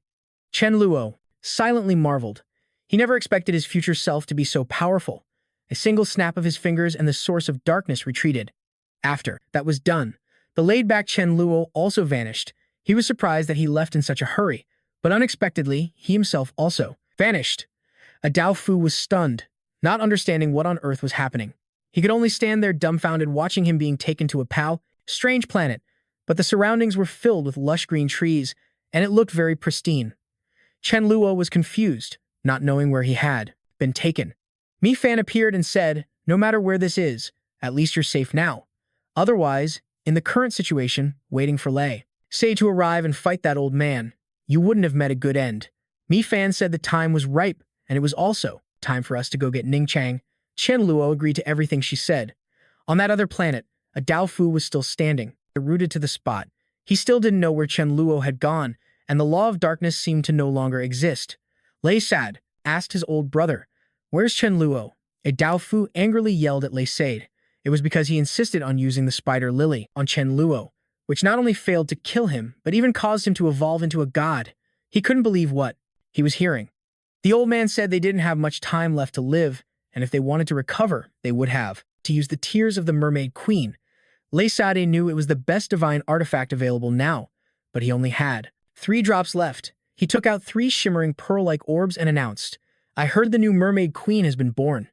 Chen Luo silently marveled. He never expected his future self to be so powerful. A single snap of his fingers and the source of darkness retreated. After that was done, the laid-back Chen Luo also vanished. He was surprised that he left in such a hurry, but unexpectedly, he himself also vanished. A Dao Fu was stunned, not understanding what on earth was happening. He could only stand there dumbfounded watching him being taken to a strange planet, but the surroundings were filled with lush green trees, and it looked very pristine. Chen Luo was confused, not knowing where he had been taken. Mi Fan appeared and said, "No matter where this is, at least you're safe now. Otherwise, in the current situation, waiting for Lei Sei to arrive and fight that old man, you wouldn't have met a good end." Mi Fan said the time was ripe, and it was also time for us to go get Ning Chang. Chen Luo agreed to everything she said. On that other planet, a Dao Fu was still standing, rooted to the spot. He still didn't know where Chen Luo had gone, and the law of darkness seemed to no longer exist. Lei Sad asked his old brother, "Where's Chen Luo?" A Dao Fu angrily yelled at Lei Sad. It was because he insisted on using the spider lily on Chen Luo, which not only failed to kill him, but even caused him to evolve into a god. He couldn't believe what he was hearing. The old man said they didn't have much time left to live, and if they wanted to recover, they would have to use the tears of the mermaid queen. Lei Sade knew it was the best divine artifact available now, but he only had 3 drops left. He took out 3 shimmering pearl-like orbs and announced, "I heard the new mermaid queen has been born."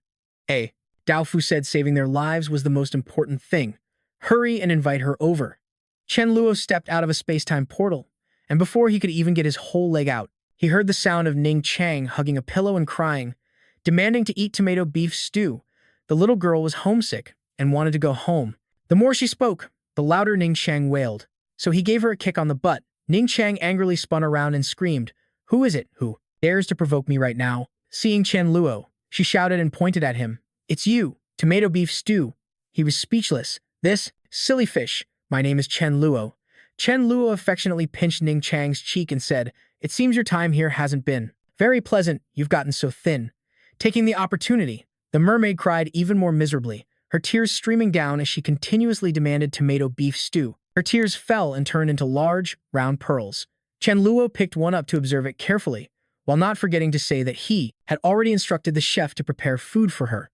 Dao Fu said saving their lives was the most important thing. Hurry and invite her over. Chen Luo stepped out of a space-time portal, and before he could even get his whole leg out, he heard the sound of Ning Chang hugging a pillow and crying, demanding to eat tomato beef stew. The little girl was homesick and wanted to go home. The more she spoke, the louder Ning Chang wailed, so he gave her a kick on the butt. Ning Chang angrily spun around and screamed, "Who is it who dares to provoke me right now?" Seeing Chen Luo, she shouted and pointed at him, "It's you, tomato beef stew." He was speechless. "This, silly fish, my name is Chen Luo." Chen Luo affectionately pinched Ning Chang's cheek and said, "It seems your time here hasn't been Very pleasant, you've gotten so thin. Taking the opportunity, the mermaid cried even more miserably, her tears streaming down as she continuously demanded tomato beef stew. Her tears fell and turned into large, round pearls. Chen Luo picked one up to observe it carefully, while not forgetting to say that he had already instructed the chef to prepare food for her,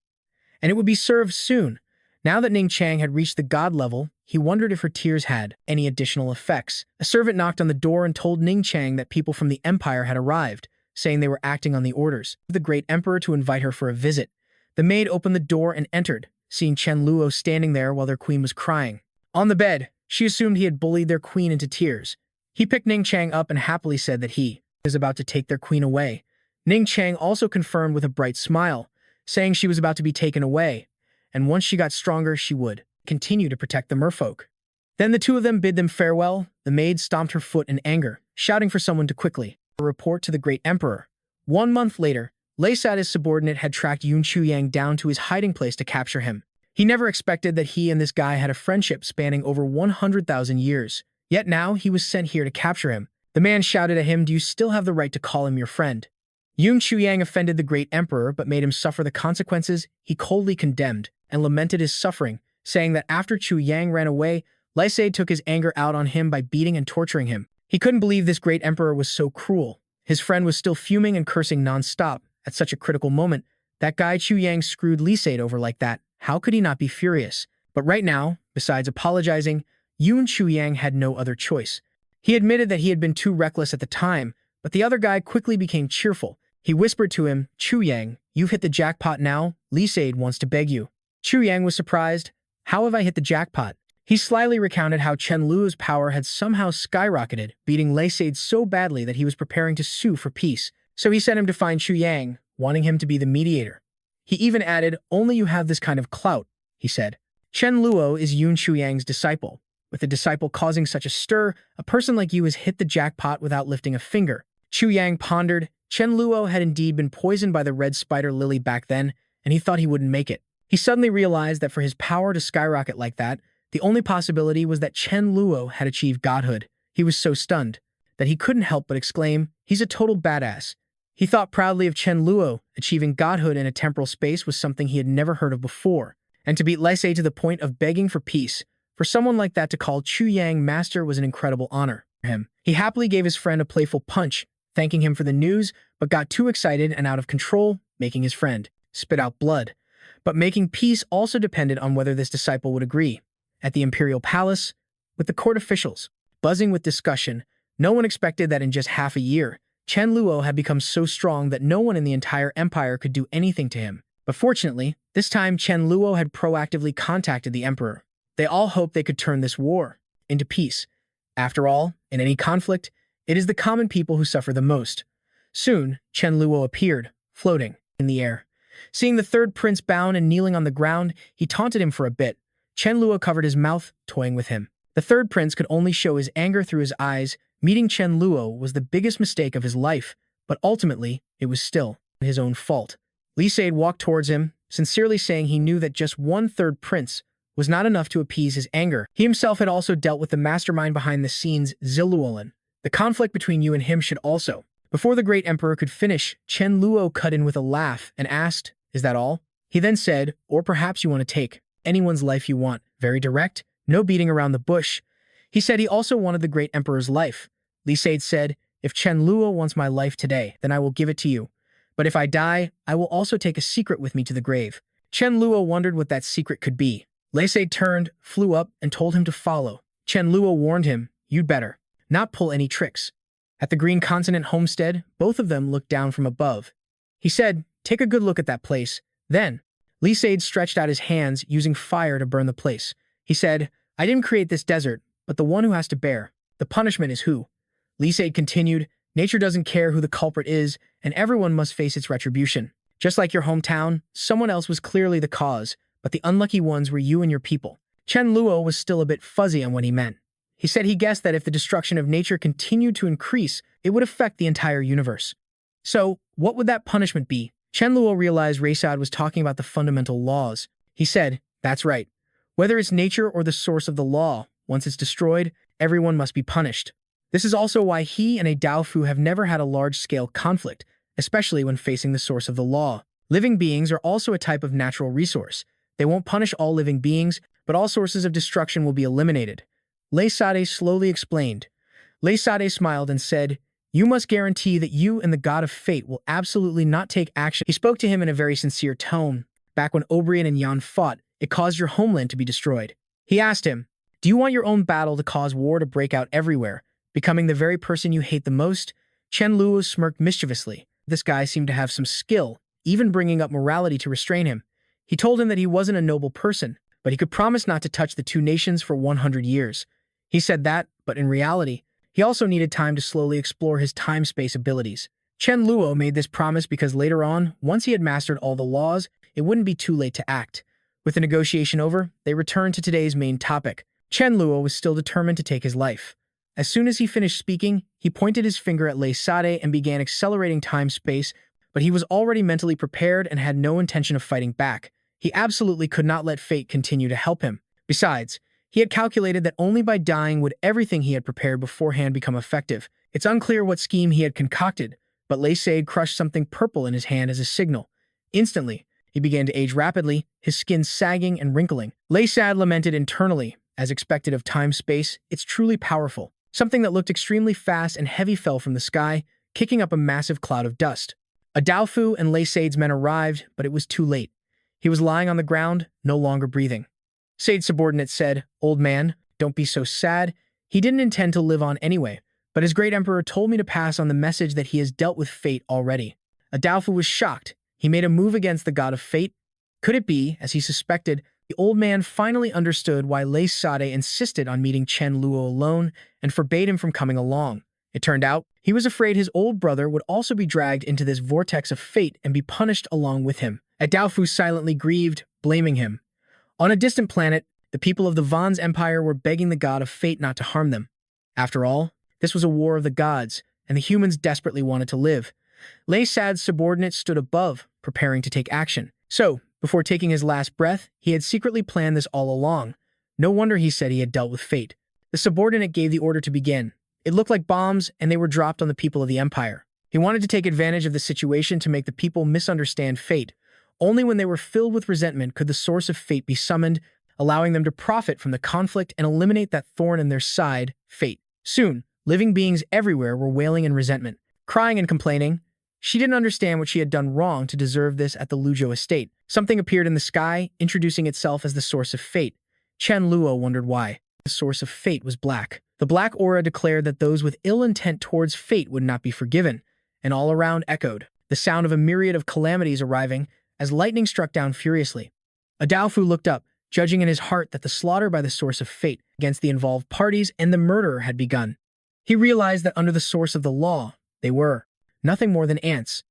and it would be served soon. Now that Ning Chang had reached the god level, he wondered if her tears had any additional effects. A servant knocked on the door and told Ning Chang that people from the empire had arrived, saying they were acting on the orders of the great emperor to invite her for a visit. The maid opened the door and entered, seeing Chen Luo standing there while their queen was crying. On the bed, she assumed he had bullied their queen into tears. He picked Ning Chang up and happily said that he was about to take their queen away. Ning Chang also confirmed with a bright smile, saying she was about to be taken away, and once she got stronger, she would continue to protect the merfolk. Then the two of them bid them farewell. The maid stomped her foot in anger, shouting for someone to quickly report to the great emperor. 1 month later, Lei Sad, his subordinate, had tracked Yun Chuyang down to his hiding place to capture him. He never expected that he and this guy had a friendship spanning over 100,000 years. Yet now he was sent here to capture him. The man shouted at him, "Do you still have the right to call him your friend?" Yun Chuyang offended the great emperor but made him suffer the consequences. He coldly condemned and lamented his suffering, saying that after Chu Yang ran away, Lai Said took his anger out on him by beating and torturing him. He couldn't believe this great emperor was so cruel. His friend was still fuming and cursing non-stop. At such a critical moment, that guy Chu Yang screwed Li Said over like that. How could he not be furious? But right now, besides apologizing, Yun Chuyang had no other choice. He admitted that he had been too reckless at the time, but the other guy quickly became cheerful. He whispered to him, "Chu Yang, you've hit the jackpot now. Li Said wants to beg you." Chu Yang was surprised. "How have I hit the jackpot?" He slyly recounted how Chen Luo's power had somehow skyrocketed, beating Lei Said so badly that he was preparing to sue for peace. So he sent him to find Chu Yang, wanting him to be the mediator. He even added, "Only you have this kind of clout," he said. Chen Luo is Yun Chuyang's disciple. With a disciple causing such a stir, a person like you has hit the jackpot without lifting a finger. Chu Yang pondered. Chen Luo had indeed been poisoned by the red spider lily back then, and he thought he wouldn't make it. He suddenly realized that for his power to skyrocket like that, the only possibility was that Chen Luo had achieved godhood. He was so stunned that he couldn't help but exclaim, "He's a total badass." He thought proudly of Chen Luo. Achieving godhood in a temporal space was something he had never heard of before, and to beat Lai Sei to the point of begging for peace, for someone like that to call Chu Yang master was an incredible honor for him. He happily gave his friend a playful punch, thanking him for the news, but got too excited and out of control, making his friend spit out blood. But making peace also depended on whether this disciple would agree. At the imperial palace, with the court officials buzzing with discussion, no one expected that in just half a year, Chen Luo had become so strong that no one in the entire empire could do anything to him. But fortunately, this time Chen Luo had proactively contacted the emperor. They all hoped they could turn this war into peace. After all, in any conflict, it is the common people who suffer the most. Soon, Chen Luo appeared, floating in the air. Seeing the third prince bound and kneeling on the ground, he taunted him for a bit. Chen Luo covered his mouth, toying with him. The third prince could only show his anger through his eyes. Meeting Chen Luo was the biggest mistake of his life, but ultimately, it was still his own fault. Li Said walked towards him, sincerely saying he knew that just one third prince was not enough to appease his anger. He himself had also dealt with the mastermind behind the scenes, Ziluolin. The conflict between you and him should also. Before the great emperor could finish, Chen Luo cut in with a laugh and asked, "Is that all?" He then said, "Or perhaps you want to take anyone's life you want." Very direct, no beating around the bush. He said he also wanted the great emperor's life. Li Said said, "If Chen Luo wants my life today, then I will give it to you. But if I die, I will also take a secret with me to the grave." Chen Luo wondered what that secret could be. Li Said turned, flew up, and told him to follow. Chen Luo warned him, "You'd better not pull any tricks." At the Green Consonant homestead, both of them looked down from above. He said, "Take a good look at that place." Then, Li Said stretched out his hands, using fire to burn the place. He said, "I didn't create this desert, but the one who has to bear the punishment is who?" Li Said continued, "Nature doesn't care who the culprit is, and everyone must face its retribution. Just like your hometown, someone else was clearly the cause, but the unlucky ones were you and your people." Chen Luo was still a bit fuzzy on what he meant. He said he guessed that if the destruction of nature continued to increase, it would affect the entire universe. So, what would that punishment be? Chen Luo realized Regressed was talking about the fundamental laws. He said, "That's right. Whether it's nature or the source of the law, once it's destroyed, everyone must be punished." This is also why he and a Dao Fu have never had a large-scale conflict, especially when facing the source of the law. Living beings are also a type of natural resource. They won't punish all living beings, but all sources of destruction will be eliminated. Lei Sade slowly explained. Lei Sade smiled and said, "You must guarantee that you and the god of fate will absolutely not take action." He spoke to him in a very sincere tone. Back when Obrian and Yan fought, it caused your homeland to be destroyed. He asked him, "Do you want your own battle to cause war to break out everywhere, becoming the very person you hate the most?" Chen Luo smirked mischievously. This guy seemed to have some skill, even bringing up morality to restrain him. He told him that he wasn't a noble person, but he could promise not to touch the two nations for 100 years. He said that, but in reality, he also needed time to slowly explore his time-space abilities. Chen Luo made this promise because later on, once he had mastered all the laws, it wouldn't be too late to act. With the negotiation over, they returned to today's main topic. Chen Luo was still determined to take his life. As soon as he finished speaking, he pointed his finger at Lei Sade and began accelerating time-space, but he was already mentally prepared and had no intention of fighting back. He absolutely could not let fate continue to help him. Besides, he had calculated that only by dying would everything he had prepared beforehand become effective. It's unclear what scheme he had concocted, but Lei Sade crushed something purple in his hand as a signal. Instantly, he began to age rapidly, his skin sagging and wrinkling. Lei Sade lamented internally. As expected of time-space, it's truly powerful. Something that looked extremely fast and heavy fell from the sky, kicking up a massive cloud of dust. A Daofu and Lei Sade's men arrived, but it was too late. He was lying on the ground, no longer breathing. Sade's subordinate said, "Old man, don't be so sad. He didn't intend to live on anyway, but his great emperor told me to pass on the message that he has dealt with fate already." A Daofu was shocked. He made a move against the god of fate. Could it be, as he suspected, the old man finally understood why Lei Sade insisted on meeting Chen Luo alone and forbade him from coming along? It turned out, he was afraid his old brother would also be dragged into this vortex of fate and be punished along with him. A Daofu silently grieved, blaming him. On a distant planet, the people of the Van's empire were begging the god of fate not to harm them. After all, this was a war of the gods, and the humans desperately wanted to live. Lei Sade's subordinate stood above, preparing to take action. So, before taking his last breath, he had secretly planned this all along. No wonder he said he had dealt with fate. The subordinate gave the order to begin. It looked like bombs, and they were dropped on the people of the empire. He wanted to take advantage of the situation to make the people misunderstand fate. Only when they were filled with resentment could the source of fate be summoned, allowing them to profit from the conflict and eliminate that thorn in their side, fate. Soon, living beings everywhere were wailing in resentment, crying and complaining. She didn't understand what she had done wrong to deserve this at the Luzhou estate. Something appeared in the sky, introducing itself as the source of fate. Chen Luo wondered why. The source of fate was black. The black aura declared that those with ill intent towards fate would not be forgiven, and all around echoed the sound of a myriad of calamities arriving as lightning struck down furiously. A Daofu looked up, judging in his heart that the slaughter by the source of fate against the involved parties and the murderer had begun. He realized that under the source of the law, they were nothing more than ants.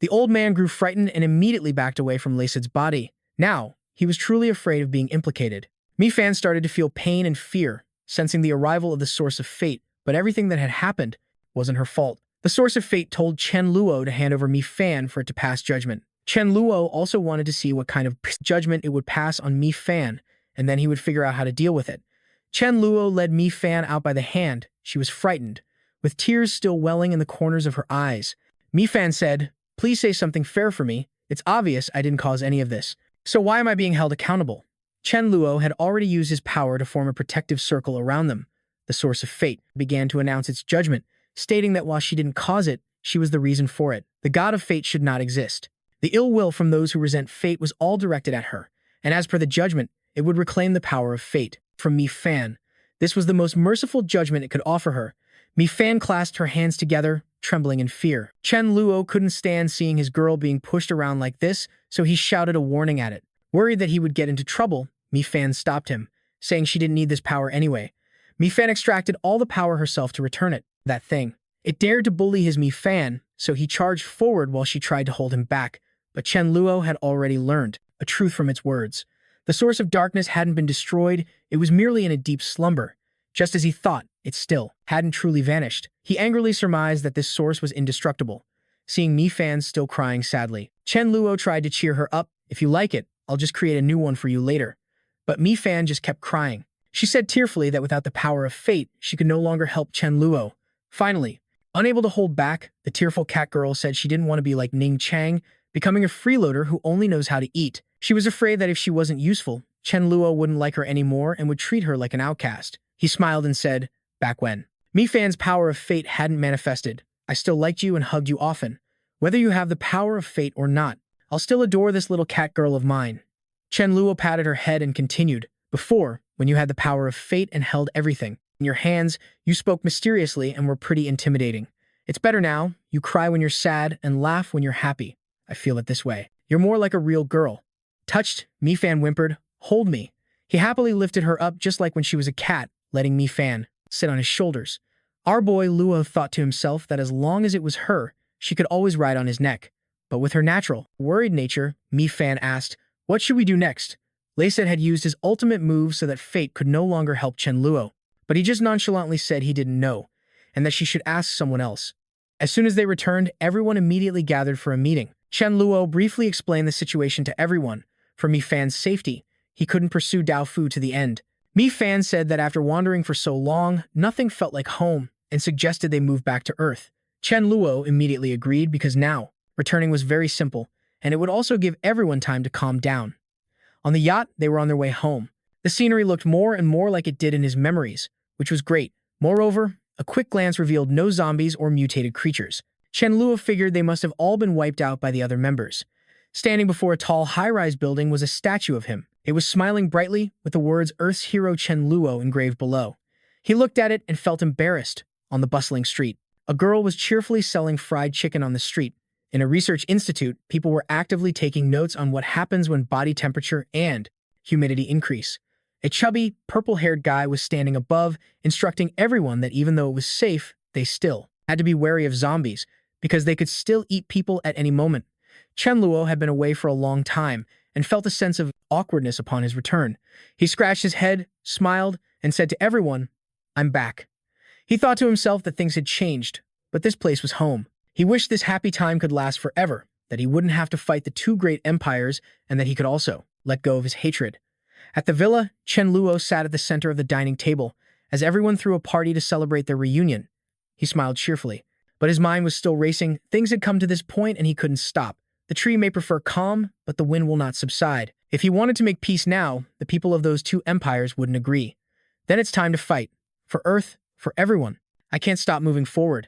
The old man grew frightened and immediately backed away from Lei Sade's body. Now, he was truly afraid of being implicated. Mi Fan started to feel pain and fear, sensing the arrival of the source of fate, but everything that had happened wasn't her fault. The source of fate told Chen Luo to hand over Mi Fan for it to pass judgment. Chen Luo also wanted to see what kind of judgment it would pass on Mi Fan, and then he would figure out how to deal with it. Chen Luo led Mi Fan out by the hand. She was frightened, with tears still welling in the corners of her eyes. Mi Fan said, "Please say something fair for me. It's obvious I didn't cause any of this. So why am I being held accountable?" Chen Luo had already used his power to form a protective circle around them. The source of fate began to announce its judgment, stating that while she didn't cause it, she was the reason for it. The god of fate should not exist. The ill will from those who resent fate was all directed at her, and as per the judgment, it would reclaim the power of fate from Mi Fan. This was the most merciful judgment it could offer her. Mi Fan clasped her hands together, trembling in fear. Chen Luo couldn't stand seeing his girl being pushed around like this, so he shouted a warning at it. Worried that he would get into trouble, Mi Fan stopped him, saying she didn't need this power anyway. Mi Fan extracted all the power herself to return it. That thing. It dared to bully his Mi Fan, so he charged forward while she tried to hold him back. But Chen Luo had already learned a truth from its words. The source of darkness hadn't been destroyed, it was merely in a deep slumber. Just as he thought, it still hadn't truly vanished. He angrily surmised that this source was indestructible. Seeing Mi Fan still crying sadly, Chen Luo tried to cheer her up. "If you like it, I'll just create a new one for you later." But Mi Fan just kept crying. She said tearfully that without the power of fate, she could no longer help Chen Luo. Finally, Unable to hold back, the tearful cat girl said she didn't want to be like Ning Chang, becoming a freeloader who only knows how to eat. She was afraid that if she wasn't useful, Chen Luo wouldn't like her anymore and would treat her like an outcast. He smiled and said, "Back when Mi Fan's power of fate hadn't manifested, I still liked you and hugged you often. Whether you have the power of fate or not, I'll still adore this little cat girl of mine." Chen Luo patted her head and continued, "Before, when you had the power of fate and held everything in your hands, you spoke mysteriously and were pretty intimidating. It's better now. You cry when you're sad and laugh when you're happy. I feel it this way. You're more like a real girl." Touched, Mi Fan whimpered, "Hold me." He happily lifted her up just like when she was a cat, letting Mi Fan sit on his shoulders. Our boy Luo thought to himself that as long as it was her, she could always ride on his neck. But with her natural, worried nature, Mi Fan asked, "What should we do next?" Lacet had used his ultimate move so that fate could no longer help Chen Luo, but he just nonchalantly said he didn't know, and that she should ask someone else. As soon as they returned, everyone immediately gathered for a meeting. Chen Luo briefly explained the situation to everyone. For Mi Fan's safety, he couldn't pursue Dao Fu to the end. Mi Fan said that after wandering for so long, nothing felt like home, and suggested they move back to Earth. Chen Luo immediately agreed because now, returning was very simple, and it would also give everyone time to calm down. On the yacht, they were on their way home. The scenery looked more and more like it did in his memories, which was great. Moreover, a quick glance revealed no zombies or mutated creatures. Chen Luo figured they must have all been wiped out by the other members. Standing before a tall, high-rise building was a statue of him. It was smiling brightly, with the words "Earth's Hero Chen Luo" engraved below. He looked at it and felt embarrassed. On the bustling street, a girl was cheerfully selling fried chicken on the street. In a research institute, people were actively taking notes on what happens when body temperature and humidity increase. A chubby, purple-haired guy was standing above, instructing everyone that even though it was safe, they still had to be wary of zombies, because they could still eat people at any moment. Chen Luo had been away for a long time and felt a sense of awkwardness upon his return. He scratched his head, smiled, and said to everyone, "I'm back." He thought to himself that things had changed, but this place was home. He wished this happy time could last forever, that he wouldn't have to fight the two great empires, and that he could also let go of his hatred. At the villa, Chen Luo sat at the center of the dining table, as everyone threw a party to celebrate their reunion. He smiled cheerfully, but his mind was still racing. Things had come to this point and he couldn't stop. The tree may prefer calm, but the wind will not subside. If he wanted to make peace now, the people of those two empires wouldn't agree. Then it's time to fight. For Earth, for everyone. I can't stop moving forward.